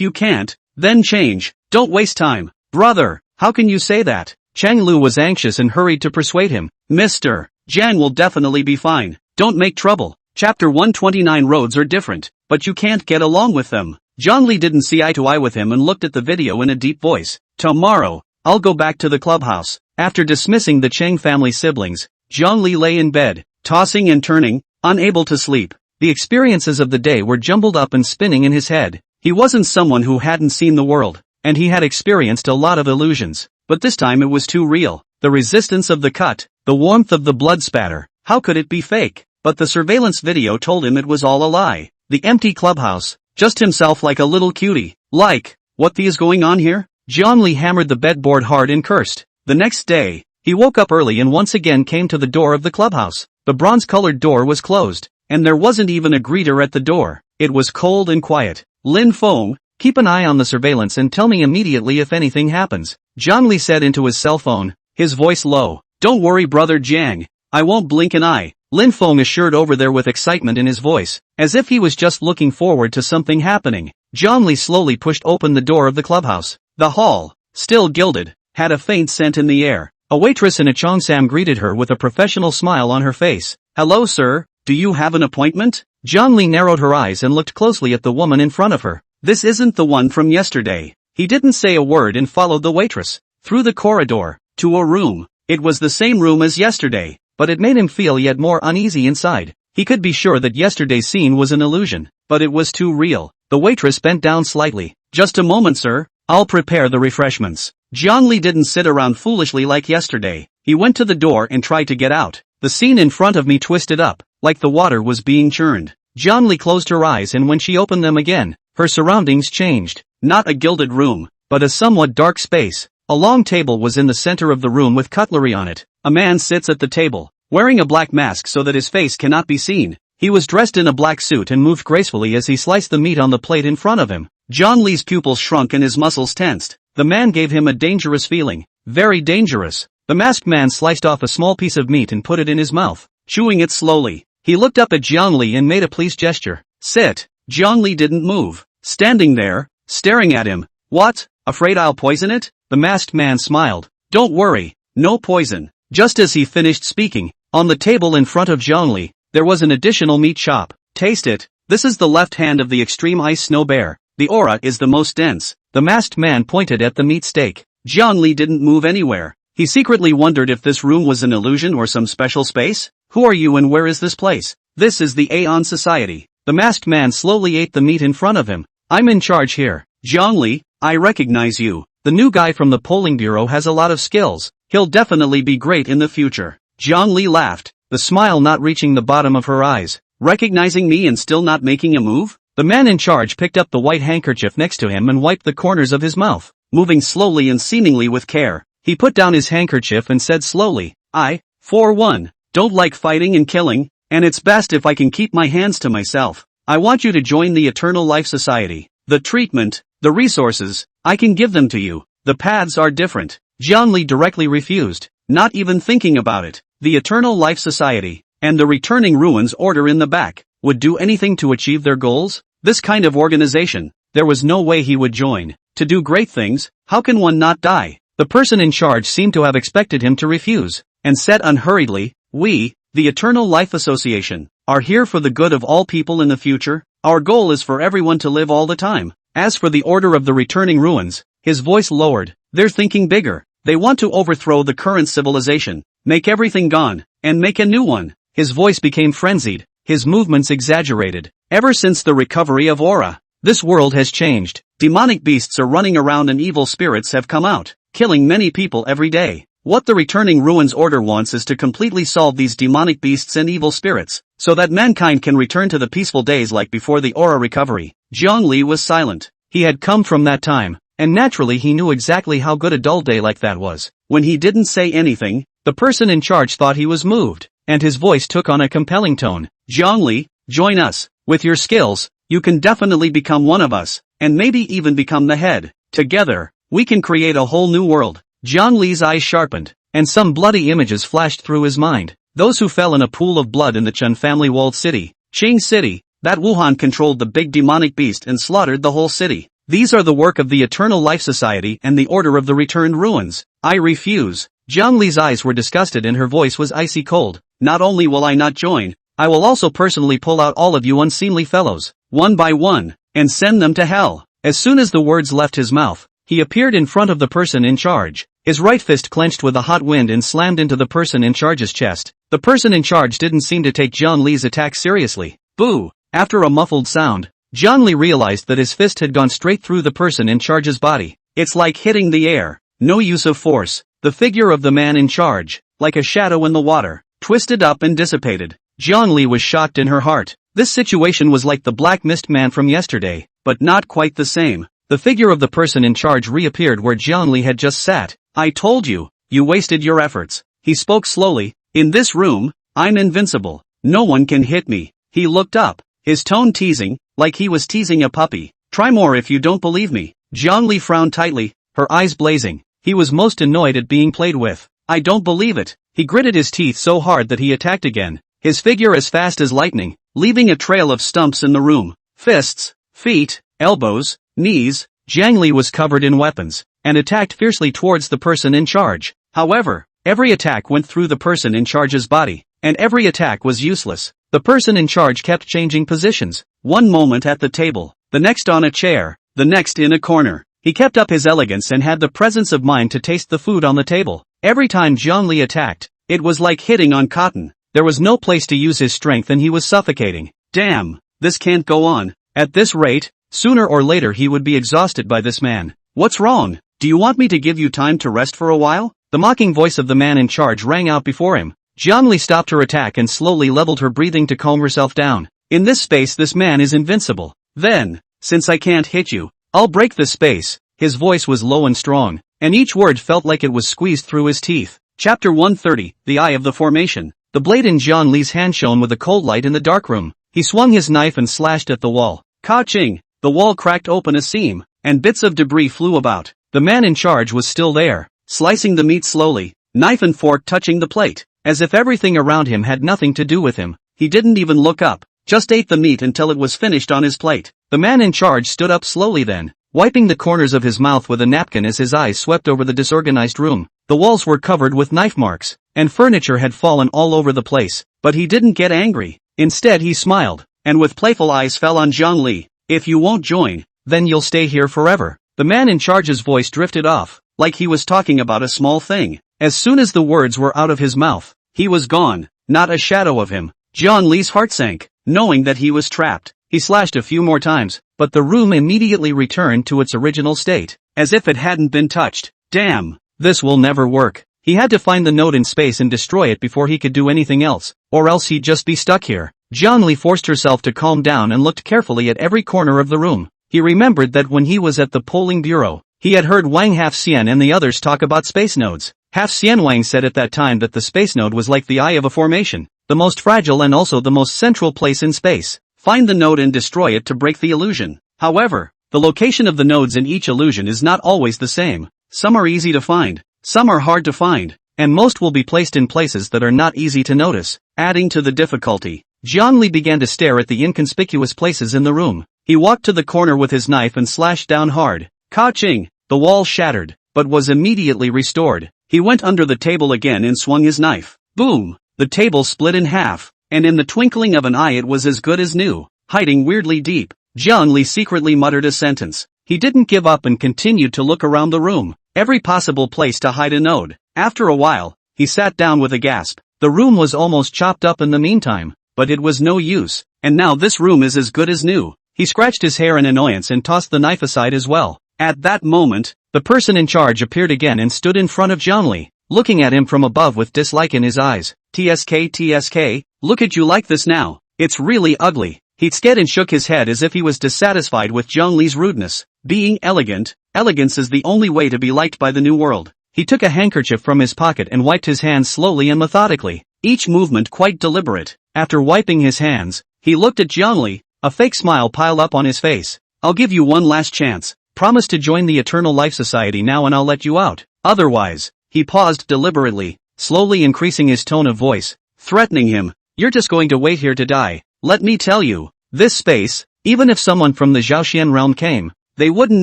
you can't, then change. Don't waste time. Brother, how can you say that? Chang Lu was anxious and hurried to persuade him. Mr. Jiang will definitely be fine. Don't make trouble. Chapter 129. Roads are different, but you can't get along with them. Zhongli didn't see eye to eye with him and looked at the video in a deep voice. Tomorrow, I'll go back to the clubhouse. After dismissing the Chang family siblings, Zhongli lay in bed, tossing and turning, unable to sleep. The experiences of the day were jumbled up and spinning in his head. He wasn't someone who hadn't seen the world, and he had experienced a lot of illusions. But this time it was too real. The resistance of the cut, the warmth of the blood spatter. How could it be fake? But the surveillance video told him it was all a lie. The empty clubhouse, just himself like a little cutie. Like, what the is going on here? Zhongli hammered the bedboard hard and cursed. The next day, he woke up early and once again came to the door of the clubhouse. The bronze-colored door was closed, and there wasn't even a greeter at the door. It was cold and quiet. Lin Feng, keep an eye on the surveillance and tell me immediately if anything happens, Zhongli said into his cell phone, his voice low. Don't worry brother Jiang, I won't blink an eye, Lin Feng assured over there with excitement in his voice, as if he was just looking forward to something happening. Zhongli slowly pushed open the door of the clubhouse. The hall, still gilded, had a faint scent in the air. A waitress in a cheongsam greeted her with a professional smile on her face. Hello sir, do you have an appointment? Zhongli narrowed her eyes and looked closely at the woman in front of her. This isn't the one from yesterday. He didn't say a word and followed the waitress through the corridor to a room. It was the same room as yesterday, but it made him feel yet more uneasy inside. He could be sure that yesterday's scene was an illusion, but it was too real. The waitress bent down slightly. Just a moment sir, I'll prepare the refreshments. Zhongli didn't sit around foolishly like yesterday. He went to the door and tried to get out. The scene in front of me twisted up, like the water was being churned. Zhongli closed her eyes and when she opened them again, her surroundings changed. Not a gilded room, but a somewhat dark space. A long table was in the center of the room with cutlery on it. A man sits at the table, wearing a black mask so that his face cannot be seen. He was dressed in a black suit and moved gracefully as he sliced the meat on the plate in front of him. Zhongli's pupils shrunk and his muscles tensed. The man gave him a dangerous feeling. Very dangerous. The masked man sliced off a small piece of meat and put it in his mouth, chewing it slowly. He looked up at Zhongli and made a pleased gesture. Sit. Zhongli didn't move, standing there, staring at him. What? Afraid I'll poison it? The masked man smiled. Don't worry, no poison. Just as he finished speaking, on the table in front of Zhongli, there was an additional meat chop. Taste it. This is the left hand of the extreme ice snow bear. The aura is the most dense. The masked man pointed at the meat steak. Zhongli didn't move anywhere. He secretly wondered if this room was an illusion or some special space. Who are you and where is this place? This is the Aeon Society. The masked man slowly ate the meat in front of him. I'm in charge here. Zhongli, I recognize you. The new guy from the polling bureau has a lot of skills. He'll definitely be great in the future. Zhongli laughed, the smile not reaching the bottom of her eyes. Recognizing me and still not making a move? The man in charge picked up the white handkerchief next to him and wiped the corners of his mouth. Moving slowly and seemingly with care, he put down his handkerchief and said slowly, I, for one, don't like fighting and killing, and it's best if I can keep my hands to myself. I want you to join the Eternal Life Society. The treatment, the resources, I can give them to you. The paths are different. Zhongli directly refused, not even thinking about it. The Eternal Life Society, and the Returning Ruins Order in the back, would do anything to achieve their goals? This kind of organization, there was no way he would join. To do great things, how can one not die? The person in charge seemed to have expected him to refuse, and said unhurriedly, we, the Eternal Life Association, are here for the good of all people in the future. Our goal is for everyone to live all the time. As for the Order of the Returning Ruins, his voice lowered, they're thinking bigger. They want to overthrow the current civilization, make everything gone, and make a new one. His voice became frenzied, his movements exaggerated. Ever since the recovery of Aura, this world has changed. Demonic beasts are running around and evil spirits have come out, killing many people every day. What the returning Ruins Order wants is to completely solve these demonic beasts and evil spirits, so that mankind can return to the peaceful days like before the Aura recovery. Zhongli was silent. He had come from that time, and naturally he knew exactly how good a dull day like that was. When he didn't say anything, the person in charge thought he was moved, and his voice took on a compelling tone. Zhongli, join us. With your skills, you can definitely become one of us, and maybe even become the head. Together, we can create a whole new world. Zhongli's eyes sharpened, and some bloody images flashed through his mind. Those who fell in a pool of blood in the Chen family walled city, Qing City, that Wuhan controlled the big demonic beast and slaughtered the whole city. These are the work of the Eternal Life Society and the Order of the Returned Ruins. I refuse. Zhongli's eyes were disgusted and her voice was icy cold. Not only will I not join, I will also personally pull out all of you unseemly fellows, one by one, and send them to hell. As soon as the words left his mouth, he appeared in front of the person in charge. His right fist clenched with a hot wind and slammed into the person in charge's chest. The person in charge didn't seem to take Zhongli's attack seriously. Boo! After a muffled sound, Zhongli realized that his fist had gone straight through the person in charge's body. It's like hitting the air. No use of force. The figure of the man in charge, like a shadow in the water, twisted up and dissipated. Zhongli was shocked in her heart. This situation was like the Black Mist man from yesterday, but not quite the same. The figure of the person in charge reappeared where Zhongli had just sat. I told you, you wasted your efforts. He spoke slowly. In this room, I'm invincible. No one can hit me. He looked up, his tone teasing, like he was teasing a puppy. Try more if you don't believe me. Zhongli frowned tightly, her eyes blazing. He was most annoyed at being played with. I don't believe it. He gritted his teeth so hard that he attacked again, his figure as fast as lightning, leaving a trail of stumps in the room. Fists, feet, elbows, knees. Zhongli was covered in weapons, and attacked fiercely towards the person in charge. However, every attack went through the person in charge's body, and every attack was useless. The person in charge kept changing positions, one moment at the table, the next on a chair, the next in a corner. He kept up his elegance and had the presence of mind to taste the food on the table. Every time Zhongli attacked, it was like hitting on cotton. There was no place to use his strength and he was suffocating. Damn, this can't go on. At this rate, sooner or later he would be exhausted by this man. What's wrong? Do you want me to give you time to rest for a while? The mocking voice of the man in charge rang out before him. Zhongli stopped her attack and slowly leveled her breathing to calm herself down. In this space this man is invincible. Then, since I can't hit you, I'll break this space. His voice was low and strong, and each word felt like it was squeezed through his teeth. Chapter 130, The Eye of the Formation. The blade in Zhongli's hand shone with a cold light in the dark room. He swung his knife and slashed at the wall. Ka-ching! The wall cracked open a seam, and bits of debris flew about. The man in charge was still there, slicing the meat slowly, knife and fork touching the plate, as if everything around him had nothing to do with him. He didn't even look up, just ate the meat until it was finished on his plate. The man in charge stood up slowly then, wiping the corners of his mouth with a napkin as his eyes swept over the disorganized room. The walls were covered with knife marks, and furniture had fallen all over the place. But he didn't get angry. Instead he smiled, and with playful eyes fell on Zhongli. If you won't join, then you'll stay here forever. The man in charge's voice drifted off, like he was talking about a small thing. As soon as the words were out of his mouth, he was gone, not a shadow of him. Zhongli's heart sank, knowing that he was trapped. He slashed a few more times, but the room immediately returned to its original state, as if it hadn't been touched. Damn! This will never work. He had to find the node in space and destroy it before he could do anything else, or else he'd just be stuck here. Zhongli forced herself to calm down and looked carefully at every corner of the room. He remembered that when he was at the polling bureau, he had heard Wang Half-Xian and the others talk about space nodes. Half-Xian Wang said at that time that the space node was like the eye of a formation, the most fragile and also the most central place in space. Find the node and destroy it to break the illusion. However, the location of the nodes in each illusion is not always the same. Some are easy to find, some are hard to find, and most will be placed in places that are not easy to notice, adding to the difficulty. Zhongli began to stare at the inconspicuous places in the room. He walked to the corner with his knife and slashed down hard. Ka-ching! The wall shattered, but was immediately restored. He went under the table again and swung his knife. Boom! The table split in half, and in the twinkling of an eye it was as good as new, hiding weirdly deep. Zhongli secretly muttered a sentence. He didn't give up and continued to look around the room. every possible place to hide a node. After a while, he sat down with a gasp. The room was almost chopped up in the meantime, but it was no use, and now this room is as good as new. He scratched his hair in annoyance and tossed the knife aside as well. At that moment, the person in charge appeared again and stood in front of Zhongli, looking at him from above with dislike in his eyes. TSK, look at you like this now. It's really ugly. He scared and shook his head as if he was dissatisfied with Zhongli's rudeness. Being elegant, elegance is the only way to be liked by the new world. He took a handkerchief from his pocket and wiped his hands slowly and methodically, each movement quite deliberate. After wiping his hands, he looked at Zhongli, a fake smile piled up on his face. I'll give you one last chance. Promise to join the Eternal Life Society now and I'll let you out. Otherwise, he paused deliberately, slowly increasing his tone of voice, threatening him. You're just going to wait here to die. Let me tell you, this space, even if someone from the Zhaoxian realm came, they wouldn't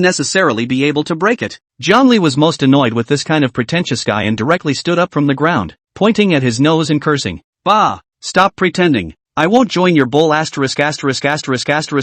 necessarily be able to break it. Zhongli was most annoyed with this kind of pretentious guy and directly stood up from the ground, pointing at his nose and cursing. Bah! Stop pretending. I won't join your bull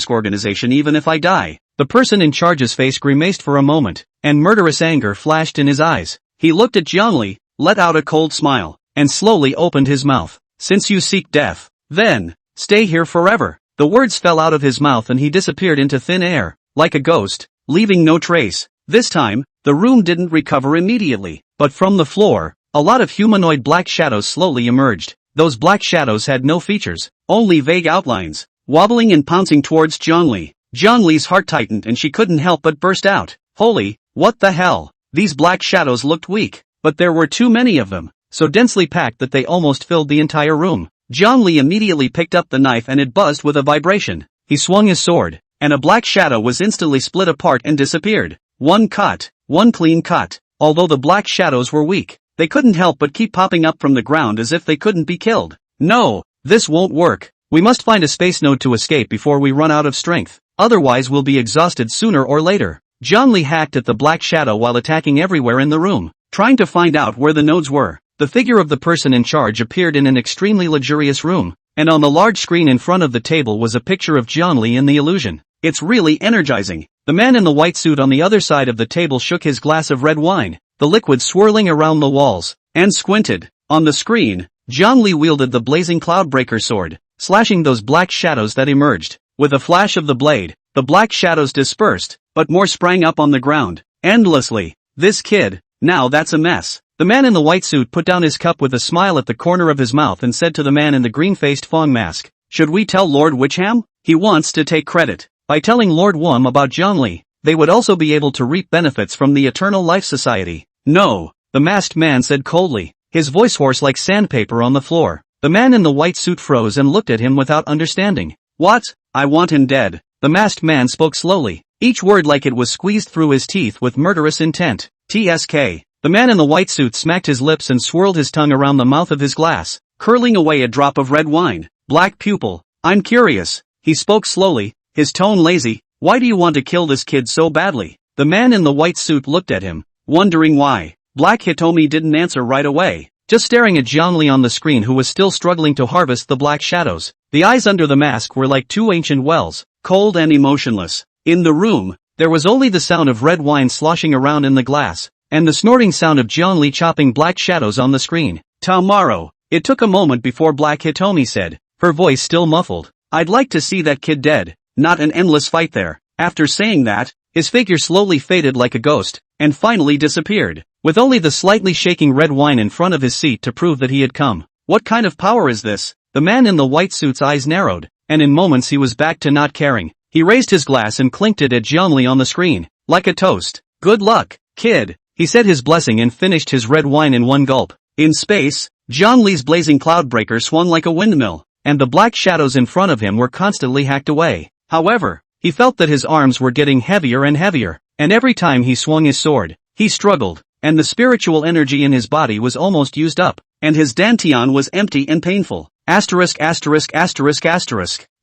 organization even if I die. The person in charge's face grimaced for a moment, and murderous anger flashed in his eyes. He looked at Zhongli, let out a cold smile, and slowly opened his mouth. Since you seek death, then, stay here forever. The words fell out of his mouth and he disappeared into thin air, like a ghost, leaving no trace. This time, the room didn't recover immediately, but from the floor, a lot of humanoid black shadows slowly emerged. Those black shadows had no features, only vague outlines, wobbling and pouncing towards Zhongli. Zhongli's heart tightened and she couldn't help but burst out. Holy, what the hell? These black shadows looked weak, but there were too many of them, so densely packed that they almost filled the entire room. Zhongli immediately picked up the knife and it buzzed with a vibration. He swung his sword, and a black shadow was instantly split apart and disappeared. One clean cut. Although the black shadows were weak, they couldn't help but keep popping up from the ground as if they couldn't be killed. No, this won't work. We must find a space node to escape before we run out of strength. Otherwise we'll be exhausted sooner or later. Zhongli hacked at the black shadow while attacking everywhere in the room, trying to find out where the nodes were. The figure of the person in charge appeared in an extremely luxurious room, and on the large screen in front of the table was a picture of Zhongli in the illusion. It's really energizing. The man in the white suit on the other side of the table shook his glass of red wine, the liquid swirling around the walls, and squinted. On the screen, Zhongli wielded the blazing cloudbreaker sword, slashing those black shadows that emerged. With a flash of the blade, the black shadows dispersed, but more sprang up on the ground, endlessly. This kid, now that's a mess. The man in the white suit put down his cup with a smile at the corner of his mouth and said to the man in the green-faced fawn mask, should we tell Lord Witchham? He wants to take credit. By telling Lord Wum about Zhongli, they would also be able to reap benefits from the Eternal Life Society. No, the masked man said coldly, his voice hoarse like sandpaper on the floor. The man in the white suit froze and looked at him without understanding. What? I want him dead. The masked man spoke slowly, each word like it was squeezed through his teeth with murderous intent. TSK. The man in the white suit smacked his lips and swirled his tongue around the mouth of his glass, curling away a drop of red wine. Black pupil. I'm curious. He spoke slowly, his tone lazy. Why do you want to kill this kid so badly? The man in the white suit looked at him, wondering why. Black Hitomi didn't answer right away, just staring at Zhongli on the screen who was still struggling to harvest the black shadows. The eyes under the mask were like two ancient wells, cold and emotionless. In the room, there was only the sound of red wine sloshing around in the glass, and the snorting sound of Zhongli chopping black shadows on the screen. Tomorrow. It took a moment before Black Hitomi said, her voice still muffled. I'd like to see that kid dead, not an endless fight there. After saying that, his figure slowly faded like a ghost, and finally disappeared, with only the slightly shaking red wine in front of his seat to prove that he had come. What kind of power is this? The man in the white suit's eyes narrowed, and in moments he was back to not caring. He raised his glass and clinked it at Zhongli on the screen, like a toast. Good luck, kid. He said his blessing and finished his red wine in one gulp. In space, Zhongli's blazing cloudbreaker swung like a windmill, and the black shadows in front of him were constantly hacked away. However, he felt that his arms were getting heavier and heavier, and every time he swung his sword, he struggled, and the spiritual energy in his body was almost used up, and his dantian was empty and painful.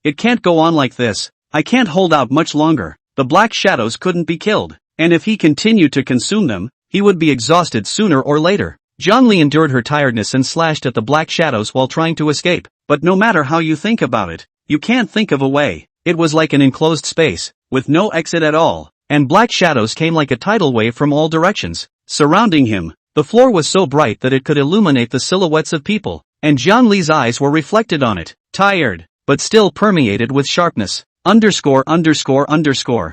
It can't go on like this. I can't hold out much longer. The black shadows couldn't be killed, and if he continued to consume them, he would be exhausted sooner or later. Zhongli endured her tiredness and slashed at the black shadows while trying to escape, but no matter how you think about it, you can't think of a way. It was like an enclosed space, with no exit at all, and black shadows came like a tidal wave from all directions. Surrounding him, the floor was so bright that it could illuminate the silhouettes of people, and Jiang Li's eyes were reflected on it, tired, but still permeated with sharpness. Underscore underscore underscore.